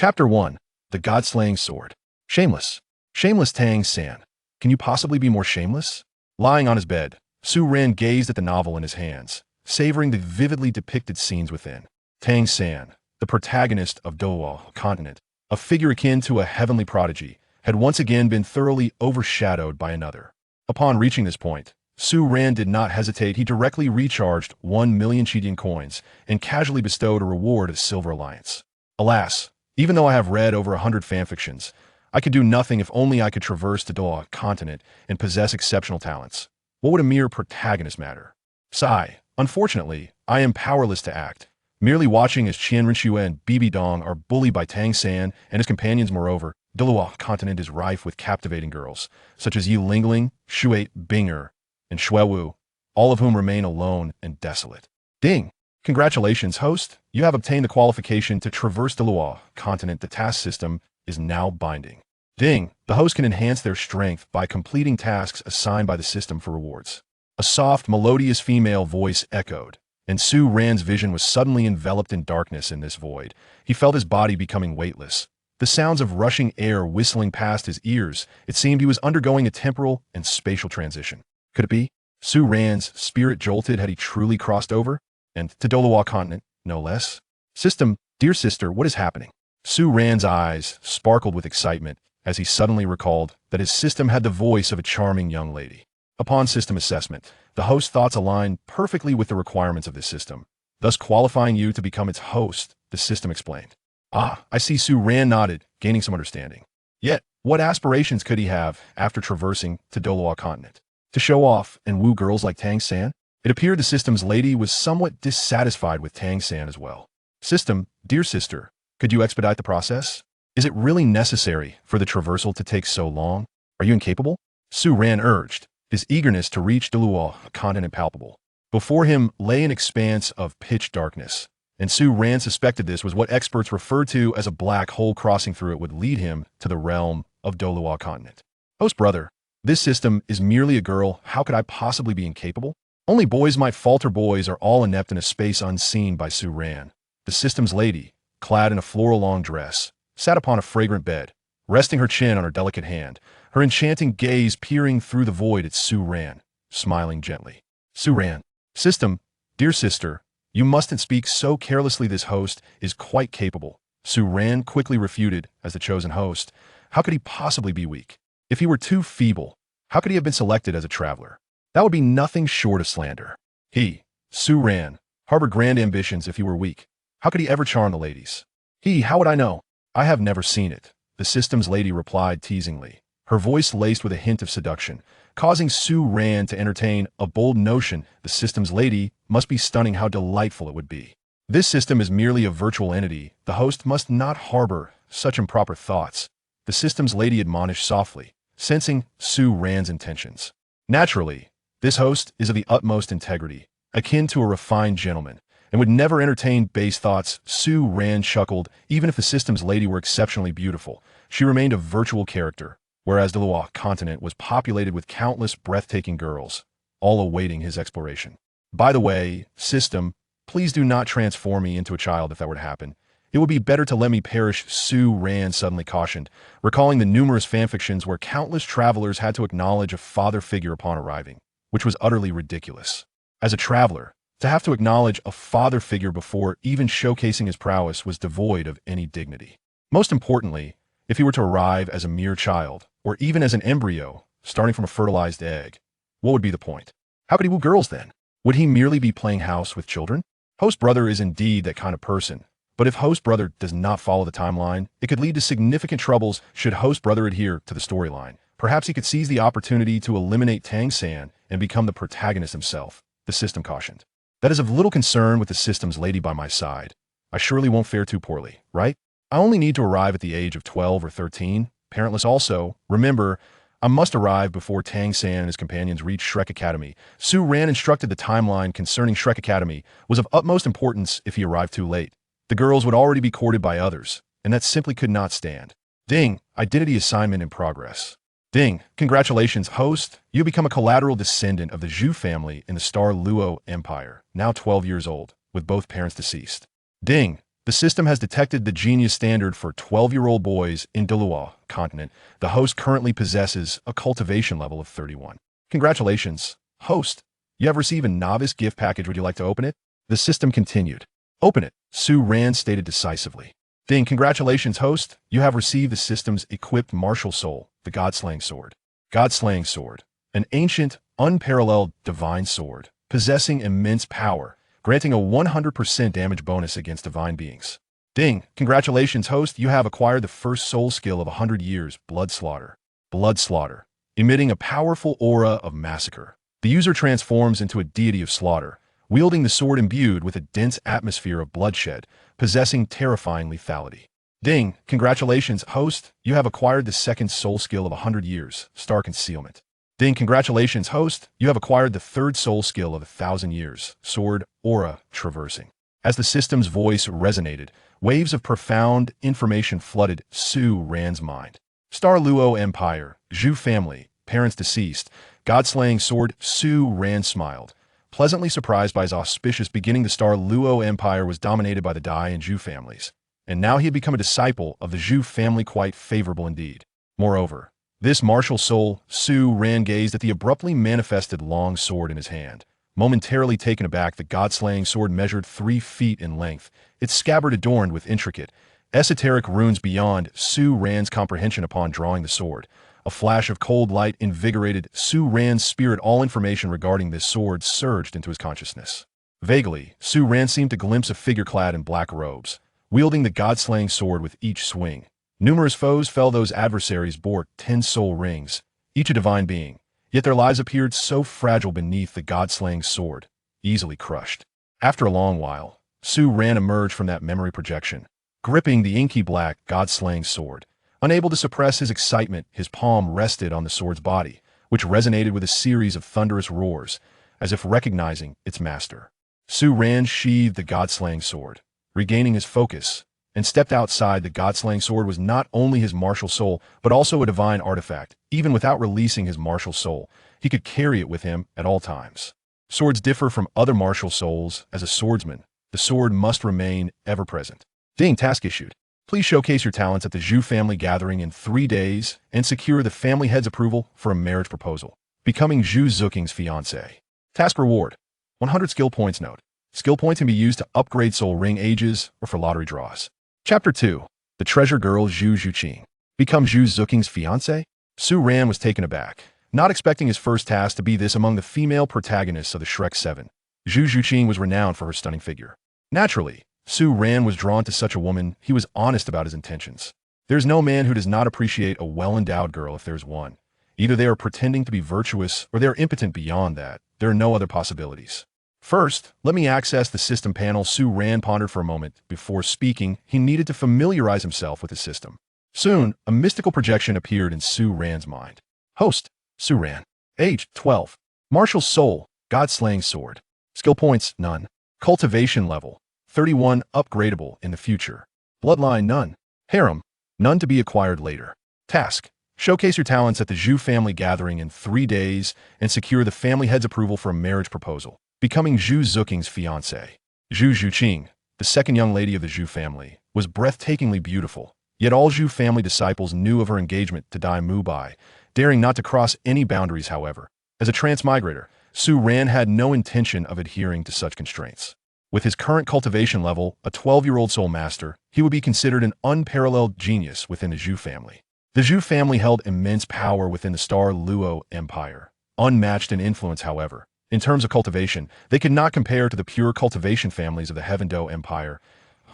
Chapter 1. The God-Slaying Sword. Shameless. Shameless Tang San. Can you possibly be more shameless? Lying on his bed, Su Ran gazed at the novel in his hands, savoring the vividly depicted scenes within. Tang San, the protagonist of Douluo Continent, a figure akin to a heavenly prodigy, had once again been thoroughly overshadowed by another. Upon reaching this point, Su Ran did not hesitate. He directly recharged 1 million Qilin coins and casually bestowed a reward of Silver Alliance. Alas, even though I have read over 100 fanfictions, I could do nothing if only I could traverse the Douluo Continent and possess exceptional talents. What would a mere protagonist matter? Sigh. Unfortunately, I am powerless to act, merely watching as Qian Rinxue and Bibi Dong are bullied by Tang San and his companions. Moreover, Douluo Continent is rife with captivating girls, such as Yi Lingling, Shuai Binger, and Shui Wu, all of whom remain alone and desolate. Ding! Congratulations, host! You have obtained the qualification to traverse the Douluo Continent. The task system is now binding. Ding! The host can enhance their strength by completing tasks assigned by the system for rewards. A soft, melodious female voice echoed, and Su Ran's vision was suddenly enveloped in darkness. In this void, he felt his body becoming weightless. The sounds of rushing air whistling past his ears. It seemed he was undergoing a temporal and spatial transition. Could it be? Su Ran's spirit jolted. Had he truly crossed over? And to Douluo Continent, no less. System, dear sister, what is happening? Su Ran's eyes sparkled with excitement as he suddenly recalled that his system had the voice of a charming young lady. Upon system assessment, the host's thoughts aligned perfectly with the requirements of this system, thus qualifying you to become its host, the system explained. Ah, I see. Su Ran nodded, gaining some understanding. Yet, what aspirations could he have after traversing to Douluo Continent? To show off and woo girls like Tang San? It appeared the system's lady was somewhat dissatisfied with Tang San as well. System, dear sister, could you expedite the process? Is it really necessary for the traversal to take so long? Are you incapable? Su Ran urged, his eagerness to reach Douluo Continent palpable. Before him lay an expanse of pitch darkness, and Su Ran suspected this was what experts referred to as a black hole. Crossing through it would lead him to the realm of Douluo Continent. Host brother, this system is merely a girl. How could I possibly be incapable? Only boys might falter. Boys are all inept in a space unseen by Su Ran. The system's lady, clad in a floral-long dress, sat upon a fragrant bed, resting her chin on her delicate hand, her enchanting gaze peering through the void at Su Ran, smiling gently. Su Ran, system, dear sister, you mustn't speak so carelessly. This host is quite capable. Su Ran quickly refuted. As the chosen host, how could he possibly be weak? If he were too feeble, how could he have been selected as a traveler? That would be nothing short of slander. He, Su Ran, harbored grand ambitions. If he were weak, how could he ever charm the ladies? How would I know? I have never seen it, the system's lady replied teasingly, her voice laced with a hint of seduction, causing Su Ran to entertain a bold notion. The system's lady must be stunning. How delightful it would be. This system is merely a virtual entity. The host must not harbor such improper thoughts, the system's lady admonished softly, sensing Su Ran's intentions. Naturally, this host is of the utmost integrity, akin to a refined gentleman, and would never entertain base thoughts. Su Ran chuckled. Even if the system's lady were exceptionally beautiful, she remained a virtual character, whereas the Douluo Continent was populated with countless breathtaking girls, all awaiting his exploration. By the way, system, please do not transform me into a child. If that were to happen, it would be better to let me perish, Su Ran suddenly cautioned, recalling the numerous fanfictions where countless travelers had to acknowledge a father figure upon arriving, which was utterly ridiculous. As a traveler, to have to acknowledge a father figure before even showcasing his prowess was devoid of any dignity. Most importantly, if he were to arrive as a mere child, or even as an embryo, starting from a fertilized egg, what would be the point? How could he woo girls then? Would he merely be playing house with children? Host brother is indeed that kind of person, but if host brother does not follow the timeline, it could lead to significant troubles. Should host brother adhere to the storyline, perhaps he could seize the opportunity to eliminate Tang San and become the protagonist himself, the system cautioned. That is of little concern with the system's lady by my side. I surely won't fare too poorly, right? I only need to arrive at the age of 12 or 13, parentless also. Remember, I must arrive before Tang San and his companions reach Shrek Academy. Su Ran instructed the timeline concerning Shrek Academy was of utmost importance. If he arrived too late, the girls would already be courted by others, and that simply could not stand. Ding, identity assignment in progress. Ding, congratulations, host. You become a collateral descendant of the Zhu family in the Star Luo Empire, now 12 years old, with both parents deceased. Ding, The system has detected the genius standard for 12-year-old boys in Douluo Continent. The host currently possesses a cultivation level of 31. Congratulations, host. You have received a novice gift package. Would you like to open it? The system continued. Open it, Su Ran stated decisively. Ding, congratulations, host. You have received the system's equipped martial soul, the God-slaying sword. God-slaying sword. An ancient, unparalleled divine sword, possessing immense power, granting a 100% damage bonus against divine beings. Ding, congratulations, host. You have acquired the first soul skill of 100 years, blood slaughter. Blood slaughter. Emitting a powerful aura of massacre. The user transforms into a deity of slaughter, wielding the sword imbued with a dense atmosphere of bloodshed, possessing terrifying lethality. Ding, congratulations, host. You have acquired the second soul skill of 100 years, star concealment. Ding, congratulations, host. You have acquired the third soul skill of 1,000 years, sword aura traversing. As the system's voice resonated, waves of profound information flooded Su Ran's mind. Star Luo Empire, Zhu family, parents deceased, God-slaying sword. Su Ran smiled, pleasantly surprised by his auspicious beginning. The Star Luo Empire was dominated by the Dai and Zhu families, and now he had become a disciple of the Zhu family, quite favorable indeed. Moreover, this martial soul, Su Ran gazed at the abruptly manifested long sword in his hand. Momentarily taken aback, the God-slaying sword measured 3 feet in length, its scabbard adorned with intricate, esoteric runes beyond Su Ran's comprehension. Upon drawing the sword, a flash of cold light invigorated Su Ran's spirit. All information regarding this sword surged into his consciousness. Vaguely, Su Ran seemed to glimpse a figure clad in black robes, wielding the God-slaying sword with each swing. Numerous foes fell. Those adversaries bore 10 soul rings, each a divine being, yet their lives appeared so fragile beneath the God-slaying sword, easily crushed. After a long while, Su Ran emerged from that memory projection, gripping the inky black God-slaying sword. Unable to suppress his excitement, his palm rested on the sword's body, which resonated with a series of thunderous roars, as if recognizing its master. Su Ran sheathed the God-slaying sword, regaining his focus, and stepped outside. The God-slaying sword was not only his martial soul, but also a divine artifact. Even without releasing his martial soul, he could carry it with him at all times. Swords differ from other martial souls. As a swordsman, the sword must remain ever present. Ding, task issued. Please showcase your talents at the Zhu family gathering in 3 days and secure the family head's approval for a marriage proposal. Becoming Zhu Zhuqing's fiancé. Task reward: 100 skill points. Note: skill points can be used to upgrade soul ring ages or for lottery draws. Chapter 2. The treasure girl Zhu Zhuqing. Become Zhu Zhuqing's fiancé? Su Ran was taken aback, not expecting his first task to be this among the female protagonists of the Shrek 7. Zhu Zhuqing was renowned for her stunning figure. Naturally, Su Ran was drawn to such a woman. He was honest about his intentions. There's no man who does not appreciate a well-endowed girl if there's one. Either they are pretending to be virtuous or they are impotent beyond that. There are no other possibilities. First, let me access the system panel. Su Ran pondered for a moment. Before speaking, he needed to familiarize himself with the system. Soon, a mystical projection appeared in Su Ran's mind. Host: Su Ran. Age: 12. Martial soul: God-slaying sword. Skill points: none. Cultivation level: 31, upgradable in the future. Bloodline: none. Harem: none, to be acquired later. Task: showcase your talents at the Zhu family gathering in 3 days and secure the family head's approval for a marriage proposal. Becoming Zhu Zhuqing's fiancé. Zhu Zhuqing, the second young lady of the Zhu family, was breathtakingly beautiful, yet all Zhu family disciples knew of her engagement to Dai Mu Bai, daring not to cross any boundaries. However, as a transmigrator, Su Ran had no intention of adhering to such constraints. With his current cultivation level, a 12-year-old soul master, he would be considered an unparalleled genius within the Zhu family. The Zhu family held immense power within the Star Luo Empire, unmatched in influence. However, in terms of cultivation, they could not compare to the pure cultivation families of the Heaven Do Empire.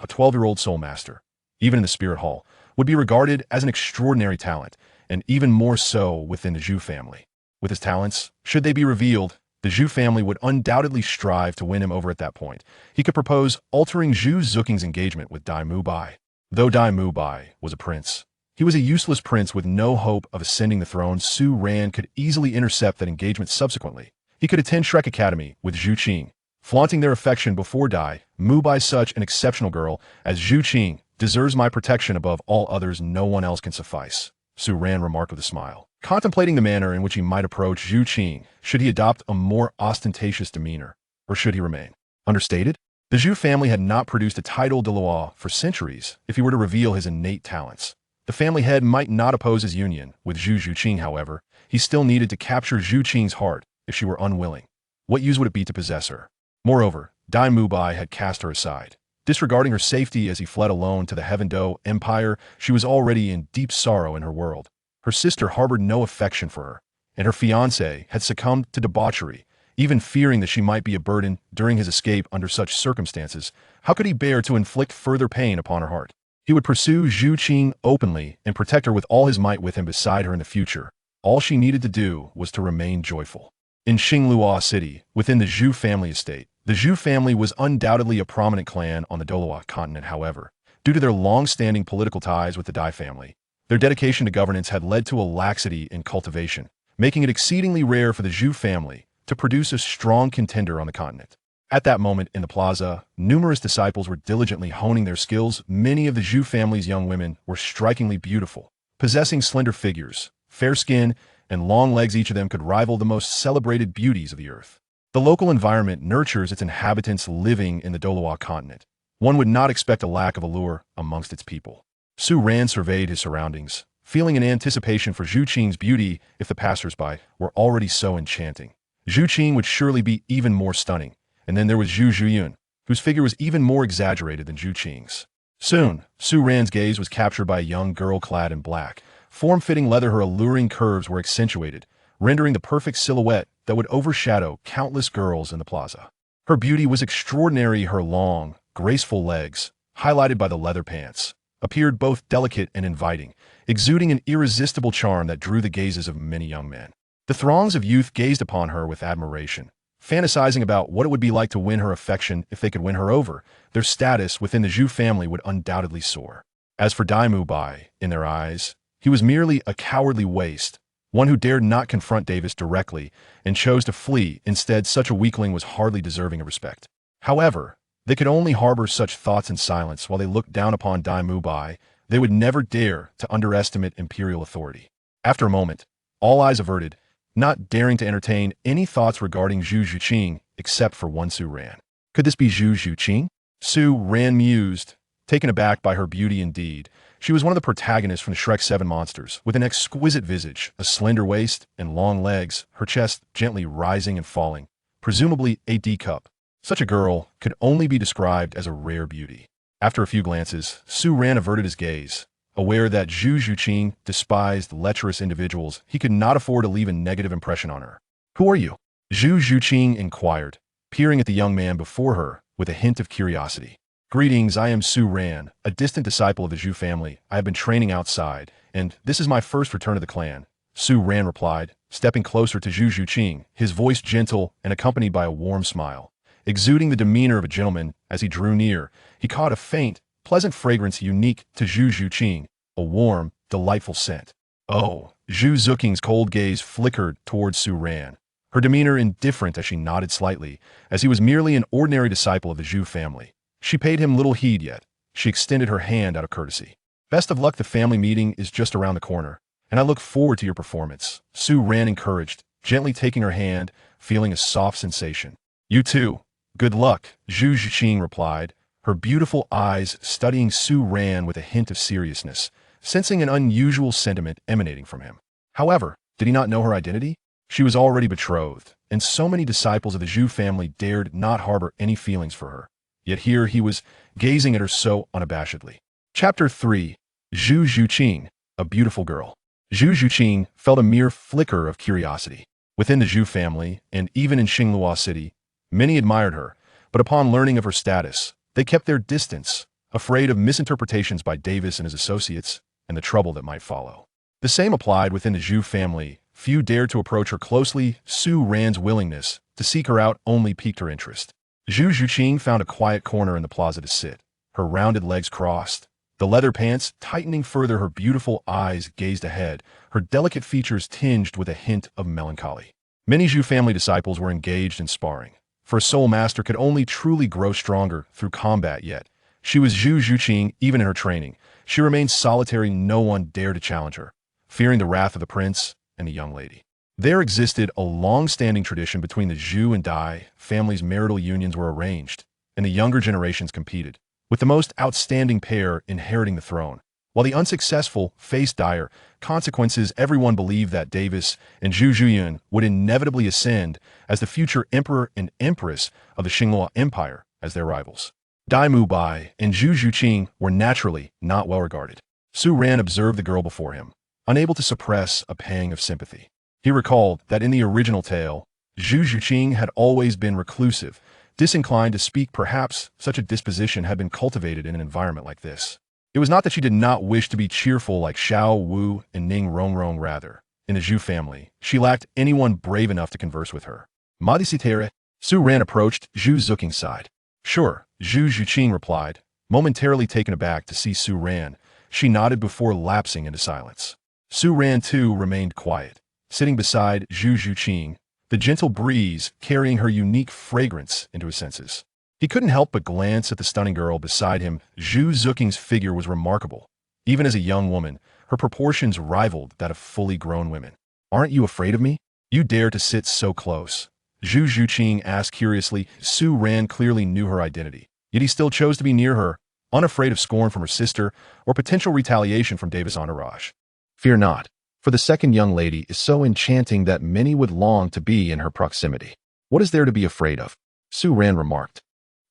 A 12-year-old soul master, even in the Spirit Hall, would be regarded as an extraordinary talent, and even more so within the Zhu family. With his talents, should they be revealed, the Zhu family would undoubtedly strive to win him over. At that point, he could propose altering Zhu Zhuqing's engagement with Dai Mu Bai. Though Dai Mu Bai was a prince, he was a useless prince with no hope of ascending the throne. Su Ran could easily intercept that engagement. Subsequently, he could attend Shrek Academy with Zhu Qing, flaunting their affection before Dai Mu Bai. Such an exceptional girl as Zhu Qing deserves my protection above all others. No one else can suffice, Su Ran remarked with a smile, contemplating the manner in which he might approach Zhu Qing. Should he adopt a more ostentatious demeanor, or should he remain understated? The Zhu family had not produced a title de Douluo for centuries if he were to reveal his innate talents. The family head might not oppose his union with Zhu Zhuqing, however. He still needed to capture Zhu Qing's heart if she were unwilling. What use would it be to possess her? Moreover, Mu Bai had cast her aside. Disregarding her safety as he fled alone to the Heaven Do Empire, she was already in deep sorrow in her world. Her sister harbored no affection for her, and her fiancé had succumbed to debauchery. Even fearing that she might be a burden during his escape under such circumstances, how could he bear to inflict further pain upon her heart? He would pursue Zhu Qing openly and protect her with all his might with him beside her in the future. All she needed to do was to remain joyful. In Xingluo City, within the Zhu family estate, the Zhu family was undoubtedly a prominent clan on the Douluo Continent. However, due to their long-standing political ties with the Dai family, their dedication to governance had led to a laxity in cultivation, making it exceedingly rare for the Zhu family to produce a strong contender on the continent. At that moment in the plaza, numerous disciples were diligently honing their skills. Many of the Zhu family's young women were strikingly beautiful, possessing slender figures, fair skin, and long legs. Each of them could rival the most celebrated beauties of the earth. The local environment nurtures its inhabitants living in the Douluo Continent. One would not expect a lack of allure amongst its people. Su Ran surveyed his surroundings, feeling an anticipation for Zhu Qing's beauty if the passers-by were already so enchanting. Zhu Qing would surely be even more stunning, and then there was Zhu Zhuqing, whose figure was even more exaggerated than Zhu Qing's. Soon, Su Ran's gaze was captured by a young girl clad in black. Form-fitting leather, her alluring curves were accentuated, rendering the perfect silhouette that would overshadow countless girls in the plaza. Her beauty was extraordinary. Her long, graceful legs, highlighted by the leather pants, appeared both delicate and inviting, exuding an irresistible charm that drew the gazes of many young men. The throngs of youth gazed upon her with admiration, fantasizing about what it would be like to win her affection if they could win her over. Their status within the Zhu family would undoubtedly soar. As for Mu Bai, in their eyes, he was merely a cowardly waste, one who dared not confront Davis directly and chose to flee. Instead, such a weakling was hardly deserving of respect. However, they could only harbor such thoughts in silence while they looked down upon Mu Bai. They would never dare to underestimate imperial authority. After a moment, all eyes averted, not daring to entertain any thoughts regarding Zhu Zhuqing except for one Su Ran. Could this be Zhu Zhuqing? Su Ran mused, taken aback by her beauty indeed. She was one of the protagonists from the Shrek 7 monsters, with an exquisite visage, a slender waist, and long legs, her chest gently rising and falling, presumably a D-cup. Such a girl could only be described as a rare beauty. After a few glances, Su Ran averted his gaze, aware that Zhu Zhuqing despised lecherous individuals. He could not afford to leave a negative impression on her. "Who are you?" Zhu Zhuqing inquired, peering at the young man before her with a hint of curiosity. "Greetings, I am Su Ran, a distant disciple of the Zhu family. I have been training outside, and this is my first return to the clan," Su Ran replied, stepping closer to Zhu Zhuqing, his voice gentle and accompanied by a warm smile. Exuding the demeanor of a gentleman as he drew near, he caught a faint, pleasant fragrance unique to Zhu Zhuqing, a warm, delightful scent. "Oh," Zhu Zhuqing's cold gaze flickered towards Su Ran, her demeanor indifferent as she nodded slightly, as he was merely an ordinary disciple of the Zhu family. She paid him little heed yet. She extended her hand out of courtesy. "Best of luck, the family meeting is just around the corner, and I look forward to your performance," Su Ran encouraged, gently taking her hand, feeling a soft sensation. "You too. Good luck," Zhu Zhuqing replied, her beautiful eyes studying Su Ran with a hint of seriousness, sensing an unusual sentiment emanating from him. However, did he not know her identity? She was already betrothed, and so many disciples of the Zhu family dared not harbor any feelings for her. Yet here he was, gazing at her so unabashedly. Chapter 3. Zhu Zhuqing, a beautiful girl. Zhu Zhuqing felt a mere flicker of curiosity. Within the Zhu family, and even in Xingluo City, many admired her, but upon learning of her status, they kept their distance, afraid of misinterpretations by Davis and his associates, and the trouble that might follow. The same applied within the Zhu family. Few dared to approach her closely. Su Ran's willingness to seek her out only piqued her interest. Zhu Zhuqing found a quiet corner in the plaza to sit, her rounded legs crossed, the leather pants tightening further. Her beautiful eyes gazed ahead, her delicate features tinged with a hint of melancholy. Many Zhu family disciples were engaged in sparring, for a soul master could only truly grow stronger through combat. Yet she was Zhu Zhuqing. Even in her training, she remained solitary. No one dared to challenge her, fearing the wrath of the prince and the young lady. There existed a long-standing tradition between the Zhu and Dai families. Marital unions were arranged, and the younger generations competed, with the most outstanding pair inheriting the throne. While the unsuccessful faced dire consequences, everyone believed that Davis and Zhu Zhuqing would inevitably ascend as the future emperor and empress of the Xinhua Empire as their rivals. Mu Bai and Zhu Zhuqing were naturally not well regarded. Su Ran observed the girl before him, unable to suppress a pang of sympathy. He recalled that in the original tale, Zhu Zhuqing had always been reclusive, disinclined to speak. Perhaps such a disposition had been cultivated in an environment like this. It was not that she did not wish to be cheerful like Xiao Wu and Ning Rongrong. Rather, in the Zhu family, she lacked anyone brave enough to converse with her. Madisitere, Su Ran approached Zhu Zhuqing's side. Sure, Zhu Zhuqing replied, momentarily taken aback to see Su Ran. She nodded before lapsing into silence. Su Ran too remained quiet, sitting beside Zhu Zhuqing, the gentle breeze carrying her unique fragrance into his senses. He couldn't help but glance at the stunning girl beside him. Zhu Zhuqing's figure was remarkable. Even as a young woman, her proportions rivaled that of fully grown women. "Aren't you afraid of me? You dare to sit so close?" Zhu Zhuqing asked curiously. Su Ran clearly knew her identity, yet he still chose to be near her, unafraid of scorn from her sister or potential retaliation from Davis' entourage. "Fear not, for the second young lady is so enchanting that many would long to be in her proximity. What is there to be afraid of?" Su Ran remarked,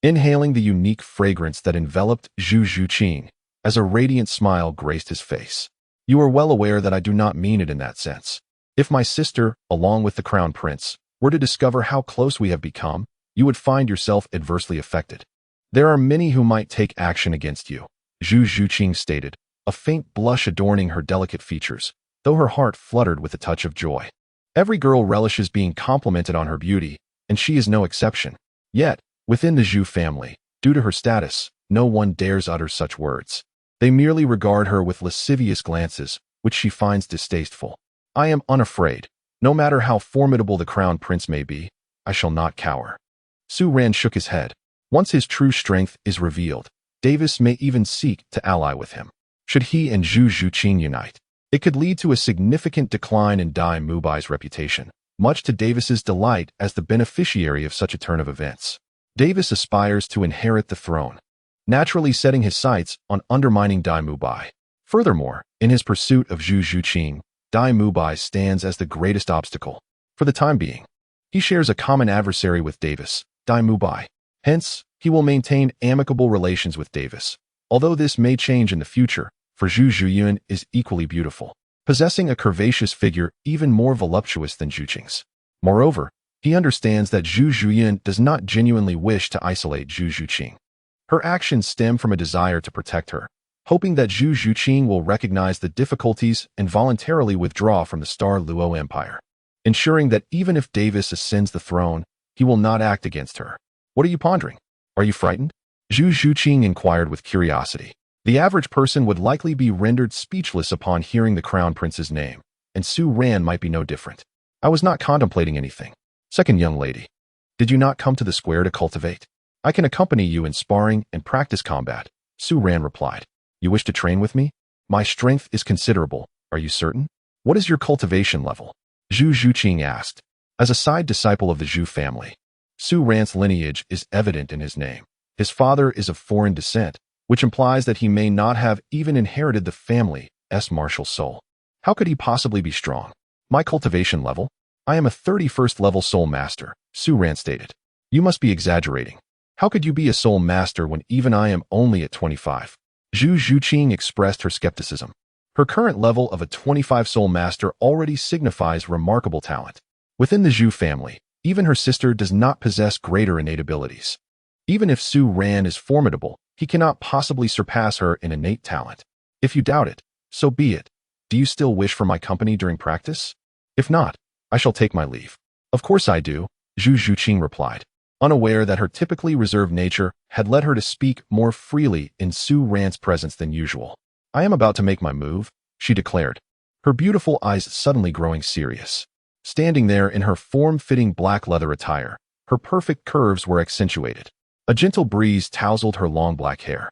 inhaling the unique fragrance that enveloped Zhu Zhuqing, as a radiant smile graced his face. "You are well aware that I do not mean it in that sense. If my sister, along with the crown prince, were to discover how close we have become, you would find yourself adversely affected. There are many who might take action against you," Zhu Zhuqing stated, a faint blush adorning her delicate features, though her heart fluttered with a touch of joy. Every girl relishes being complimented on her beauty, and she is no exception. Yet, within the Zhu family, due to her status, no one dares utter such words. They merely regard her with lascivious glances, which she finds distasteful. "I am unafraid. No matter how formidable the crown prince may be, I shall not cower." Su Ran shook his head. Once his true strength is revealed, Davis may even seek to ally with him. Should he and Zhu Zhuqing unite, it could lead to a significant decline in Mu Bai's reputation, much to Davis's delight as the beneficiary of such a turn of events. Davis aspires to inherit the throne, naturally setting his sights on undermining Mu Bai. Furthermore, in his pursuit of Zhu Zhuqing, Mu Bai stands as the greatest obstacle. For the time being, he shares a common adversary with Davis, Mu Bai. Hence, he will maintain amicable relations with Davis, although this may change in the future, for Zhu Zhuqing is equally beautiful, possessing a curvaceous figure even more voluptuous than Zhuqing's. Moreover, he understands that Zhu Zhuqing does not genuinely wish to isolate Zhu Zhuqing. Her actions stem from a desire to protect her, hoping that Zhu Zhuqing will recognize the difficulties and voluntarily withdraw from the Star Luo Empire, ensuring that even if Davis ascends the throne, he will not act against her. "What are you pondering? Are you frightened?" Zhu Zhuqing inquired with curiosity. The average person would likely be rendered speechless upon hearing the crown prince's name, and Su Ran might be no different. "I was not contemplating anything. Second young lady, did you not come to the square to cultivate? I can accompany you in sparring and practice combat," Su Ran replied. "You wish to train with me? My strength is considerable. Are you certain? What is your cultivation level?" Zhu Zhuqing asked. As a side disciple of the Zhu family, Su Ran's lineage is evident in his name. His father is of foreign descent, which implies that he may not have even inherited the family's martial soul. How could he possibly be strong? "My cultivation level? I am a 31st level soul master," Su Ran stated. "You must be exaggerating. How could you be a soul master when even I am only at 25? Zhu Zhuqing expressed her skepticism. Her current level of a 25 soul master already signifies remarkable talent. Within the Zhu family, even her sister does not possess greater innate abilities. Even if Su Ran is formidable, he cannot possibly surpass her in innate talent. If you doubt it, so be it. Do you still wish for my company during practice? If not, I shall take my leave." "Of course I do," Zhu Zhuqing replied, unaware that her typically reserved nature had led her to speak more freely in Su Ran's presence than usual. "I am about to make my move," she declared, her beautiful eyes suddenly growing serious. Standing there in her form-fitting black leather attire, her perfect curves were accentuated. A gentle breeze tousled her long black hair,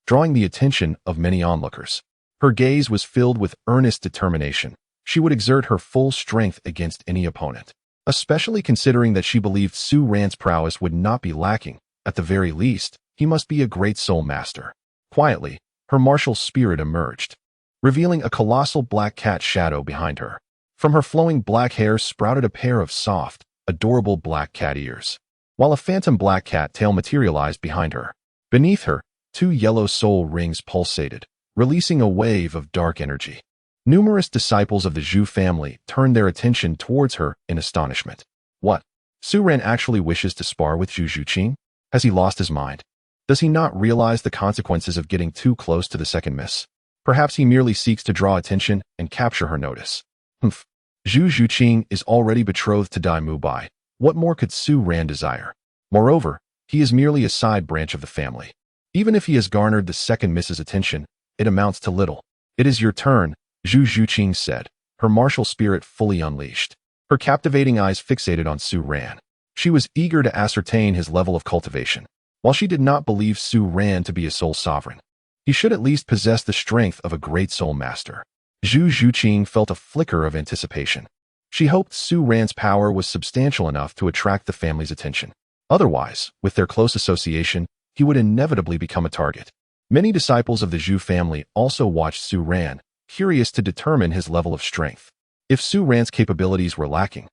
drawing the attention of many onlookers. Her gaze was filled with earnest determination. She would exert her full strength against any opponent, especially considering that she believed Su Ran's prowess would not be lacking At the very least, he must be a great soul master. Quietly, her martial spirit emerged, revealing a colossal black cat shadow behind her. From her flowing black hair sprouted a pair of soft, adorable black cat ears, while a phantom black cat tail materialized behind her. Beneath her, 2 yellow soul rings pulsated, releasing a wave of dark energy. Numerous disciples of the Zhu family turned their attention towards her in astonishment. What? Su Ran actually wishes to spar with Zhu Zhuqing? Has he lost his mind? Does he not realize the consequences of getting too close to the second miss? Perhaps he merely seeks to draw attention and capture her notice. Humph. Zhu Zhuqing is already betrothed to Mu Bai. What more could Su Ran desire? Moreover, he is merely a side branch of the family. Even if he has garnered the second miss's attention, it amounts to little. It is your turn, Zhu Zhuqing said, her martial spirit fully unleashed. Her captivating eyes fixated on Su Ran. She was eager to ascertain his level of cultivation. While she did not believe Su Ran to be a soul sovereign, he should at least possess the strength of a great soul master. Zhu Zhuqing felt a flicker of anticipation. She hoped Su Ran's power was substantial enough to attract the family's attention. Otherwise, with their close association, he would inevitably become a target. Many disciples of the Zhu family also watched Su Ran, curious to determine his level of strength. If Su Ran's capabilities were lacking,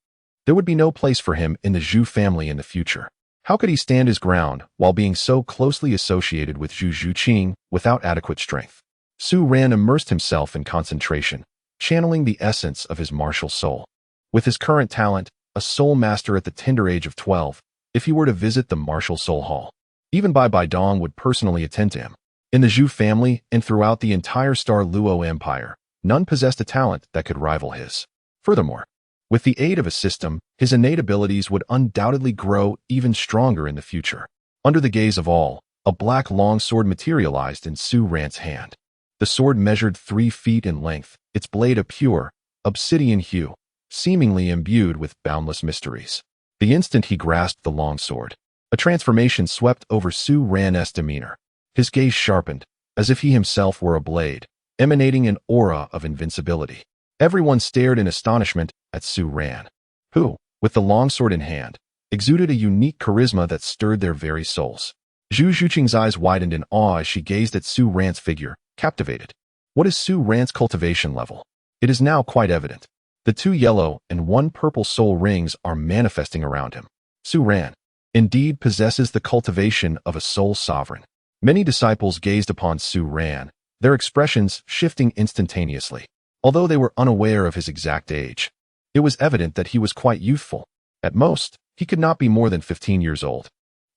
there would be no place for him in the Zhu family in the future. How could he stand his ground while being so closely associated with Zhu Zhuqing without adequate strength? Su Ran immersed himself in concentration, channeling the essence of his martial soul. With his current talent, a soul master at the tender age of 12, if he were to visit the martial soul hall, even Bai Dong would personally attend to him. In the Zhu family and throughout the entire Star Luo Empire, none possessed a talent that could rival his. Furthermore, with the aid of a system, his innate abilities would undoubtedly grow even stronger in the future. Under the gaze of all, a black longsword materialized in Su Ran's hand. The sword measured 3 feet in length, its blade a pure, obsidian hue, seemingly imbued with boundless mysteries. The instant he grasped the longsword, a transformation swept over Su Ran's demeanor. His gaze sharpened, as if he himself were a blade, emanating an aura of invincibility. Everyone stared in astonishment at Su Ran, who, with the longsword in hand, exuded a unique charisma that stirred their very souls. Zhu Zhuqing's eyes widened in awe as she gazed at Su Ran's figure, captivated. What is Su Ran's cultivation level? It is now quite evident. The 2 yellow and 1 purple soul rings are manifesting around him. Su Ran, indeed, possesses the cultivation of a soul sovereign. Many disciples gazed upon Su Ran, their expressions shifting instantaneously. Although they were unaware of his exact age, it was evident that he was quite youthful. At most, he could not be more than 15 years old.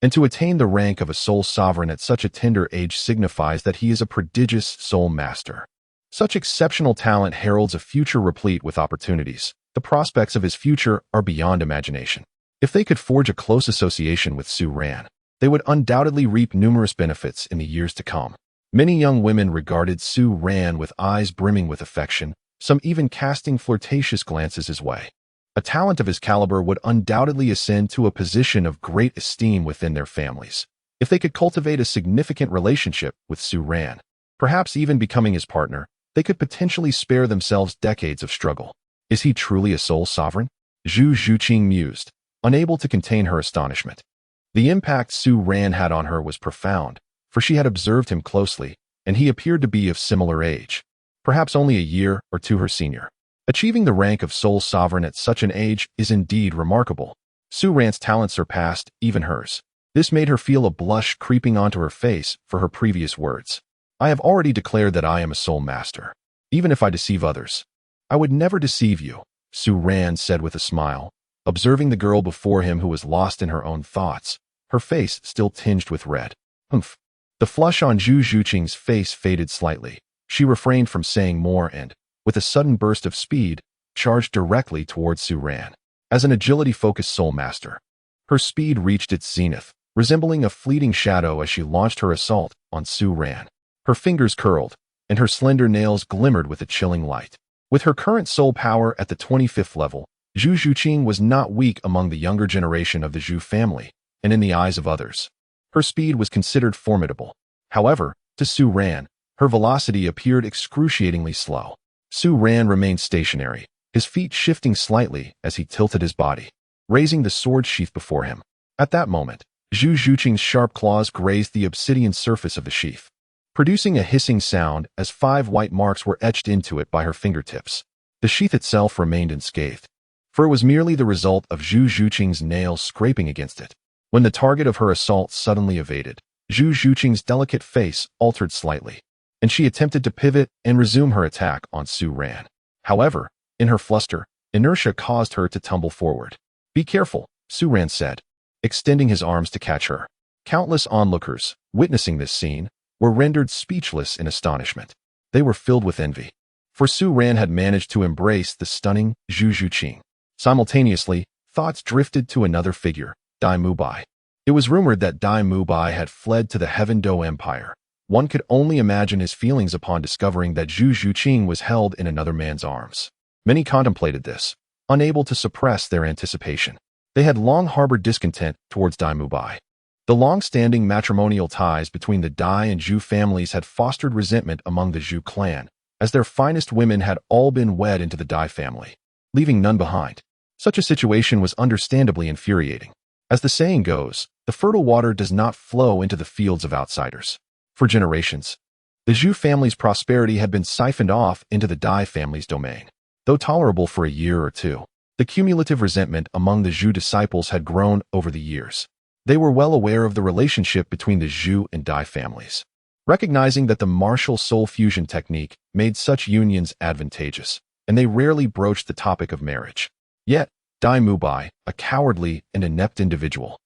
And to attain the rank of a soul sovereign at such a tender age signifies that he is a prodigious soul master. Such exceptional talent heralds a future replete with opportunities. The prospects of his future are beyond imagination. If they could forge a close association with Su Ran, they would undoubtedly reap numerous benefits in the years to come. Many young women regarded Su Ran with eyes brimming with affection, some even casting flirtatious glances his way. A talent of his caliber would undoubtedly ascend to a position of great esteem within their families. If they could cultivate a significant relationship with Su Ran, perhaps even becoming his partner, they could potentially spare themselves decades of struggle. Is he truly a soul sovereign? Zhu Zhuqing mused, unable to contain her astonishment. The impact Su Ran had on her was profound, for she had observed him closely, and he appeared to be of similar age, perhaps only a year or 2 her senior. Achieving the rank of soul sovereign at such an age is indeed remarkable. Su Ran's talent surpassed even hers. This made her feel a blush creeping onto her face for her previous words. I have already declared that I am a soul master. Even if I deceive others, I would never deceive you, Su Ran said with a smile, observing the girl before him who was lost in her own thoughts, her face still tinged with red. Humph. The flush on Zhu Zhuqing's face faded slightly. She refrained from saying more and, with a sudden burst of speed, charged directly towards Su Ran. As an agility-focused soul master, her speed reached its zenith, resembling a fleeting shadow as she launched her assault on Su Ran. Her fingers curled, and her slender nails glimmered with a chilling light. With her current soul power at the 25th level, Zhu Zhuqing was not weak among the younger generation of the Zhu family, and in the eyes of others, her speed was considered formidable. However, to Su Ran, her velocity appeared excruciatingly slow. Su Ran remained stationary, his feet shifting slightly as he tilted his body, raising the sword sheath before him. At that moment, Zhu Zhuqing's sharp claws grazed the obsidian surface of the sheath, producing a hissing sound as 5 white marks were etched into it by her fingertips. The sheath itself remained unscathed, for it was merely the result of Zhu Zhuqing's nails scraping against it. When the target of her assault suddenly evaded, Zhu Zhuqing's delicate face altered slightly, and she attempted to pivot and resume her attack on Su Ran. However, in her fluster, inertia caused her to tumble forward. "Be careful," Su Ran said, extending his arms to catch her. Countless onlookers, witnessing this scene, were rendered speechless in astonishment. They were filled with envy, for Su Ran had managed to embrace the stunning Zhu Zhuqing. Simultaneously, thoughts drifted to another figure, Mu Bai. It was rumored that Mu Bai had fled to the Heaven Do Empire. One could only imagine his feelings upon discovering that Zhu Zhuqing was held in another man's arms. Many contemplated this, unable to suppress their anticipation. They had long harbored discontent towards Mu Bai. The long-standing matrimonial ties between the Dai and Zhu families had fostered resentment among the Zhu clan, as their finest women had all been wed into the Dai family, leaving none behind. Such a situation was understandably infuriating. As the saying goes, the fertile water does not flow into the fields of outsiders. For generations, the Zhu family's prosperity had been siphoned off into the Dai family's domain. Though tolerable for a year or two, the cumulative resentment among the Zhu disciples had grown over the years. They were well aware of the relationship between the Zhu and Dai families, recognizing that the martial soul fusion technique made such unions advantageous, and they rarely broached the topic of marriage. Yet, Mu Bai, a cowardly and inept individual,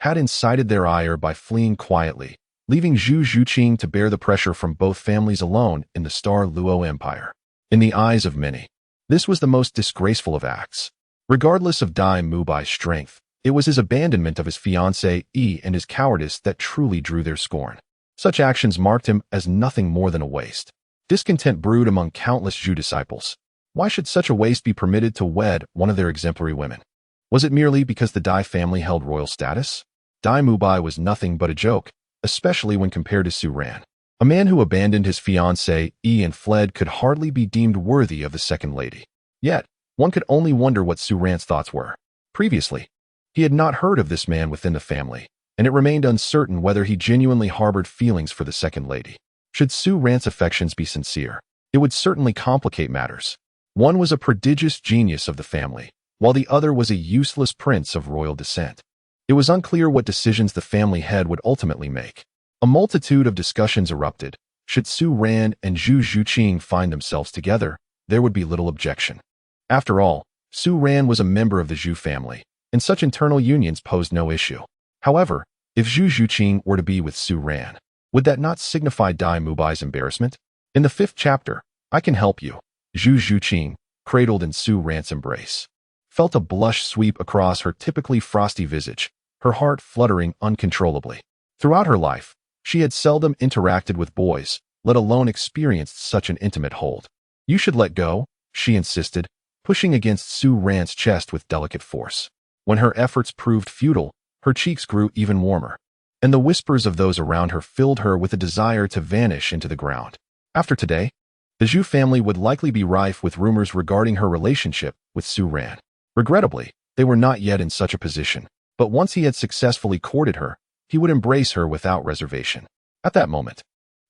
had incited their ire by fleeing quietly, leaving Zhu Zhuqing to bear the pressure from both families alone in the Star Luo Empire. In the eyes of many, this was the most disgraceful of acts. Regardless of Mu Bai's strength, it was his abandonment of his fiancée and his cowardice that truly drew their scorn. Such actions marked him as nothing more than a waste. Discontent brewed among countless Zhu disciples. Why should such a waste be permitted to wed one of their exemplary women? Was it merely because the Dai family held royal status? Mu Bai was nothing but a joke, especially when compared to Su Ran. A man who abandoned his fiancée and fled could hardly be deemed worthy of the second lady. Yet, one could only wonder what Su Ran's thoughts were. Previously, he had not heard of this man within the family, and it remained uncertain whether he genuinely harbored feelings for the second lady. Should Su Ran's affections be sincere, it would certainly complicate matters. One was a prodigious genius of the family, while the other was a useless prince of royal descent. It was unclear what decisions the family head would ultimately make. A multitude of discussions erupted. Should Su Ran and Zhu Zhuqing find themselves together, there would be little objection. After all, Su Ran was a member of the Zhu family, and such internal unions posed no issue. However, if Zhu Zhuqing were to be with Su Ran, would that not signify Mu Bai's embarrassment? In the 5th chapter, I Can Help You, Zhu Zhuqing, cradled in Su Ran's embrace, felt a blush sweep across her typically frosty visage, her heart fluttering uncontrollably. Throughout her life, she had seldom interacted with boys, let alone experienced such an intimate hold. "You should let go," she insisted, pushing against Su Ran's chest with delicate force. When her efforts proved futile, her cheeks grew even warmer, and the whispers of those around her filled her with a desire to vanish into the ground. After today, the Zhu family would likely be rife with rumors regarding her relationship with Su Ran. Regrettably, they were not yet in such a position, but once he had successfully courted her, he would embrace her without reservation. At that moment,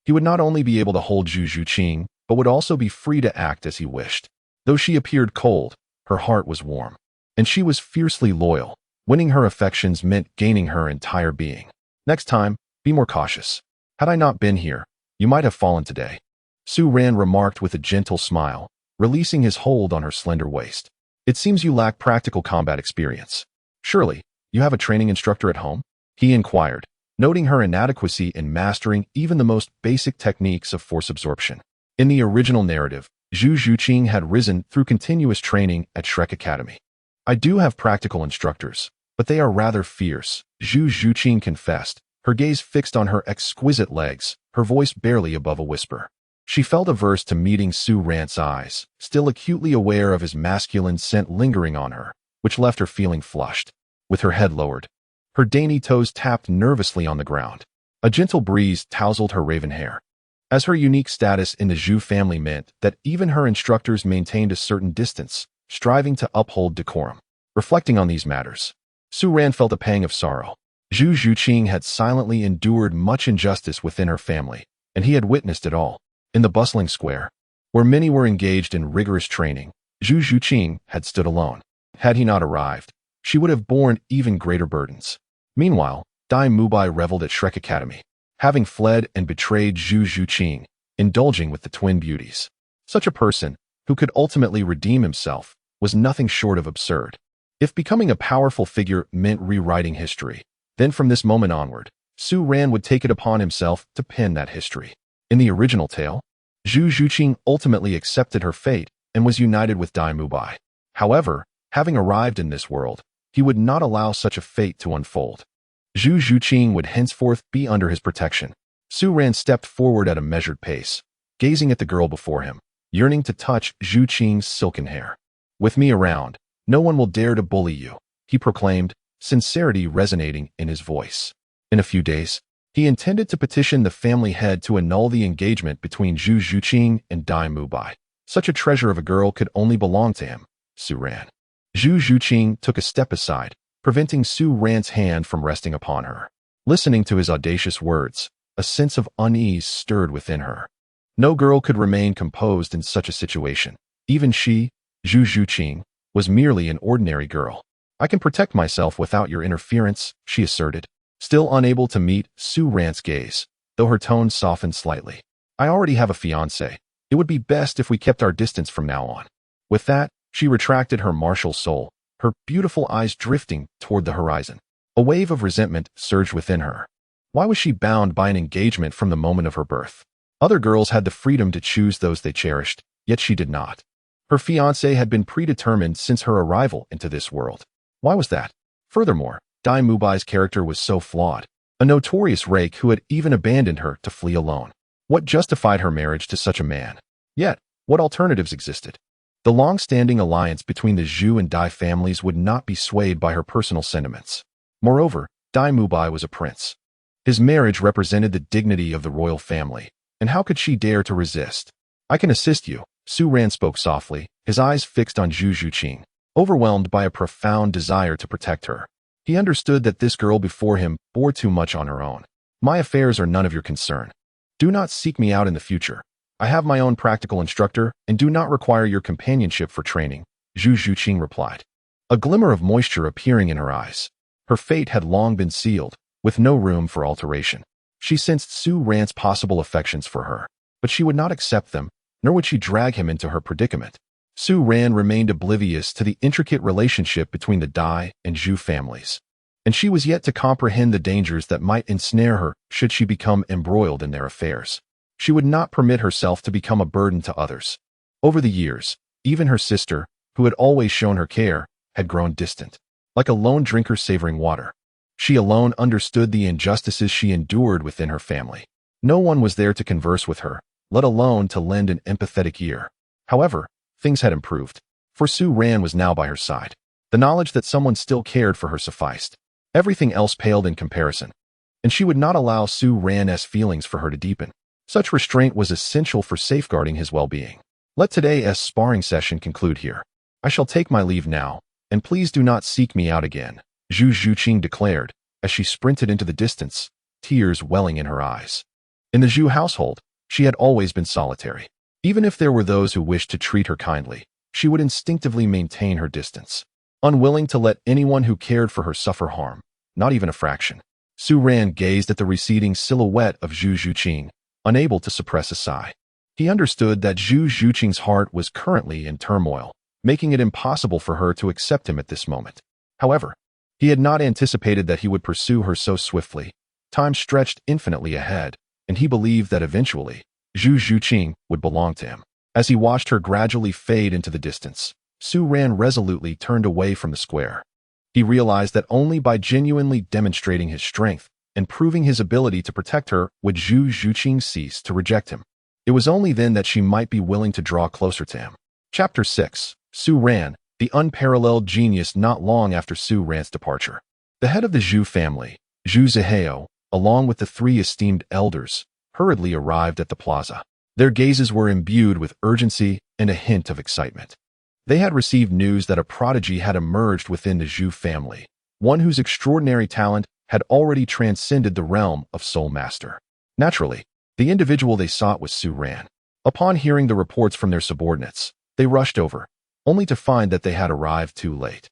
he would not only be able to hold Zhu Zhuqing, but would also be free to act as he wished. Though she appeared cold, her heart was warm, and she was fiercely loyal. Winning her affections meant gaining her entire being. Next time, be more cautious. Had I not been here, you might have fallen today, Su Ran remarked with a gentle smile, releasing his hold on her slender waist. It seems you lack practical combat experience. Surely, you have a training instructor at home? He inquired, noting her inadequacy in mastering even the most basic techniques of force absorption. In the original narrative, Zhu Zhuqing had risen through continuous training at Shrek Academy. "I do have practical instructors, but they are rather fierce," Zhu Zhuqing confessed, her gaze fixed on her exquisite legs, her voice barely above a whisper. She felt averse to meeting Su Ran's eyes, still acutely aware of his masculine scent lingering on her, which left her feeling flushed. With her head lowered, her dainty toes tapped nervously on the ground. A gentle breeze tousled her raven hair. As her unique status in the Zhu family meant that even her instructors maintained a certain distance, striving to uphold decorum. Reflecting on these matters, Su Ran felt a pang of sorrow. Zhu Zhuqing had silently endured much injustice within her family, and he had witnessed it all. In the bustling square, where many were engaged in rigorous training, Zhu Zhuqing had stood alone. Had he not arrived, she would have borne even greater burdens. Meanwhile, Mu Bai reveled at Shrek Academy, having fled and betrayed Zhu Zhuqing, indulging with the twin beauties. Such a person, who could ultimately redeem himself, was nothing short of absurd. If becoming a powerful figure meant rewriting history, then from this moment onward, Su Ran would take it upon himself to pen that history. In the original tale, Zhu Zhuqing ultimately accepted her fate and was united with Mu Bai. However, having arrived in this world, he would not allow such a fate to unfold. Zhu Zhuqing would henceforth be under his protection. Su Ran stepped forward at a measured pace, gazing at the girl before him, yearning to touch Zhu Qing's silken hair. "With me around, no one will dare to bully you," he proclaimed, sincerity resonating in his voice. In a few days, he intended to petition the family head to annul the engagement between Zhu Zhuqing and Mu Bai. Such a treasure of a girl could only belong to him, Su Ran. Zhu Zhuqing took a step aside, preventing Su Ran's hand from resting upon her. Listening to his audacious words, a sense of unease stirred within her. No girl could remain composed in such a situation. Even she, Zhu Zhuqing, was merely an ordinary girl. "I can protect myself without your interference," she asserted, still unable to meet Su Ran's gaze, though her tone softened slightly. "I already have a fiancé. It would be best if we kept our distance from now on." With that, she retracted her martial soul, her beautiful eyes drifting toward the horizon. A wave of resentment surged within her. Why was she bound by an engagement from the moment of her birth? Other girls had the freedom to choose those they cherished, yet she did not. Her fiancé had been predetermined since her arrival into this world. Why was that? Furthermore, Mu Bai's character was so flawed, a notorious rake who had even abandoned her to flee alone. What justified her marriage to such a man? Yet, what alternatives existed? The long-standing alliance between the Zhu and Dai families would not be swayed by her personal sentiments. Moreover, Mu Bai was a prince. His marriage represented the dignity of the royal family, and how could she dare to resist? "I can assist you," Su Ran spoke softly, his eyes fixed on Zhu Zhuqing, overwhelmed by a profound desire to protect her. He understood that this girl before him bore too much on her own. "My affairs are none of your concern. Do not seek me out in the future. I have my own practical instructor and do not require your companionship for training," Zhu Zhuqing replied, a glimmer of moisture appearing in her eyes. Her fate had long been sealed, with no room for alteration. She sensed Su Ran's possible affections for her, but she would not accept them, nor would she drag him into her predicament. Su Ran remained oblivious to the intricate relationship between the Dai and Zhu families, and she was yet to comprehend the dangers that might ensnare her should she become embroiled in their affairs. She would not permit herself to become a burden to others. Over the years, even her sister, who had always shown her care, had grown distant, like a lone drinker savoring water. She alone understood the injustices she endured within her family. No one was there to converse with her, let alone to lend an empathetic ear. However, things had improved, for Su Ran was now by her side. The knowledge that someone still cared for her sufficed. Everything else paled in comparison, and she would not allow Su Ran's feelings for her to deepen. Such restraint was essential for safeguarding his well-being. Let today's sparring session conclude here. I shall take my leave now, and please do not seek me out again, Zhu Zhuqing declared, as she sprinted into the distance, tears welling in her eyes. In the Zhu household, she had always been solitary. Even if there were those who wished to treat her kindly, she would instinctively maintain her distance, unwilling to let anyone who cared for her suffer harm, not even a fraction. Su Ran gazed at the receding silhouette of Zhu Zhuqing, unable to suppress a sigh. He understood that Zhu Zhuqing's heart was currently in turmoil, making it impossible for her to accept him at this moment. However, he had not anticipated that he would pursue her so swiftly. Time stretched infinitely ahead, and he believed that eventually, Zhu Zhuqing would belong to him. As he watched her gradually fade into the distance, Su Ran resolutely turned away from the square. He realized that only by genuinely demonstrating his strength and proving his ability to protect her would Zhu Zhuqing cease to reject him. It was only then that she might be willing to draw closer to him. Chapter 6. Su Ran, the unparalleled genius. Not long after Su Ran's departure, the head of the Zhu family, Zhu Hao, along with the 3 esteemed elders, hurriedly arrived at the plaza. Their gazes were imbued with urgency and a hint of excitement. They had received news that a prodigy had emerged within the Zhu family, one whose extraordinary talent had already transcended the realm of Soul Master. Naturally, the individual they sought was Su Ran. Upon hearing the reports from their subordinates, they rushed over, only to find that they had arrived too late.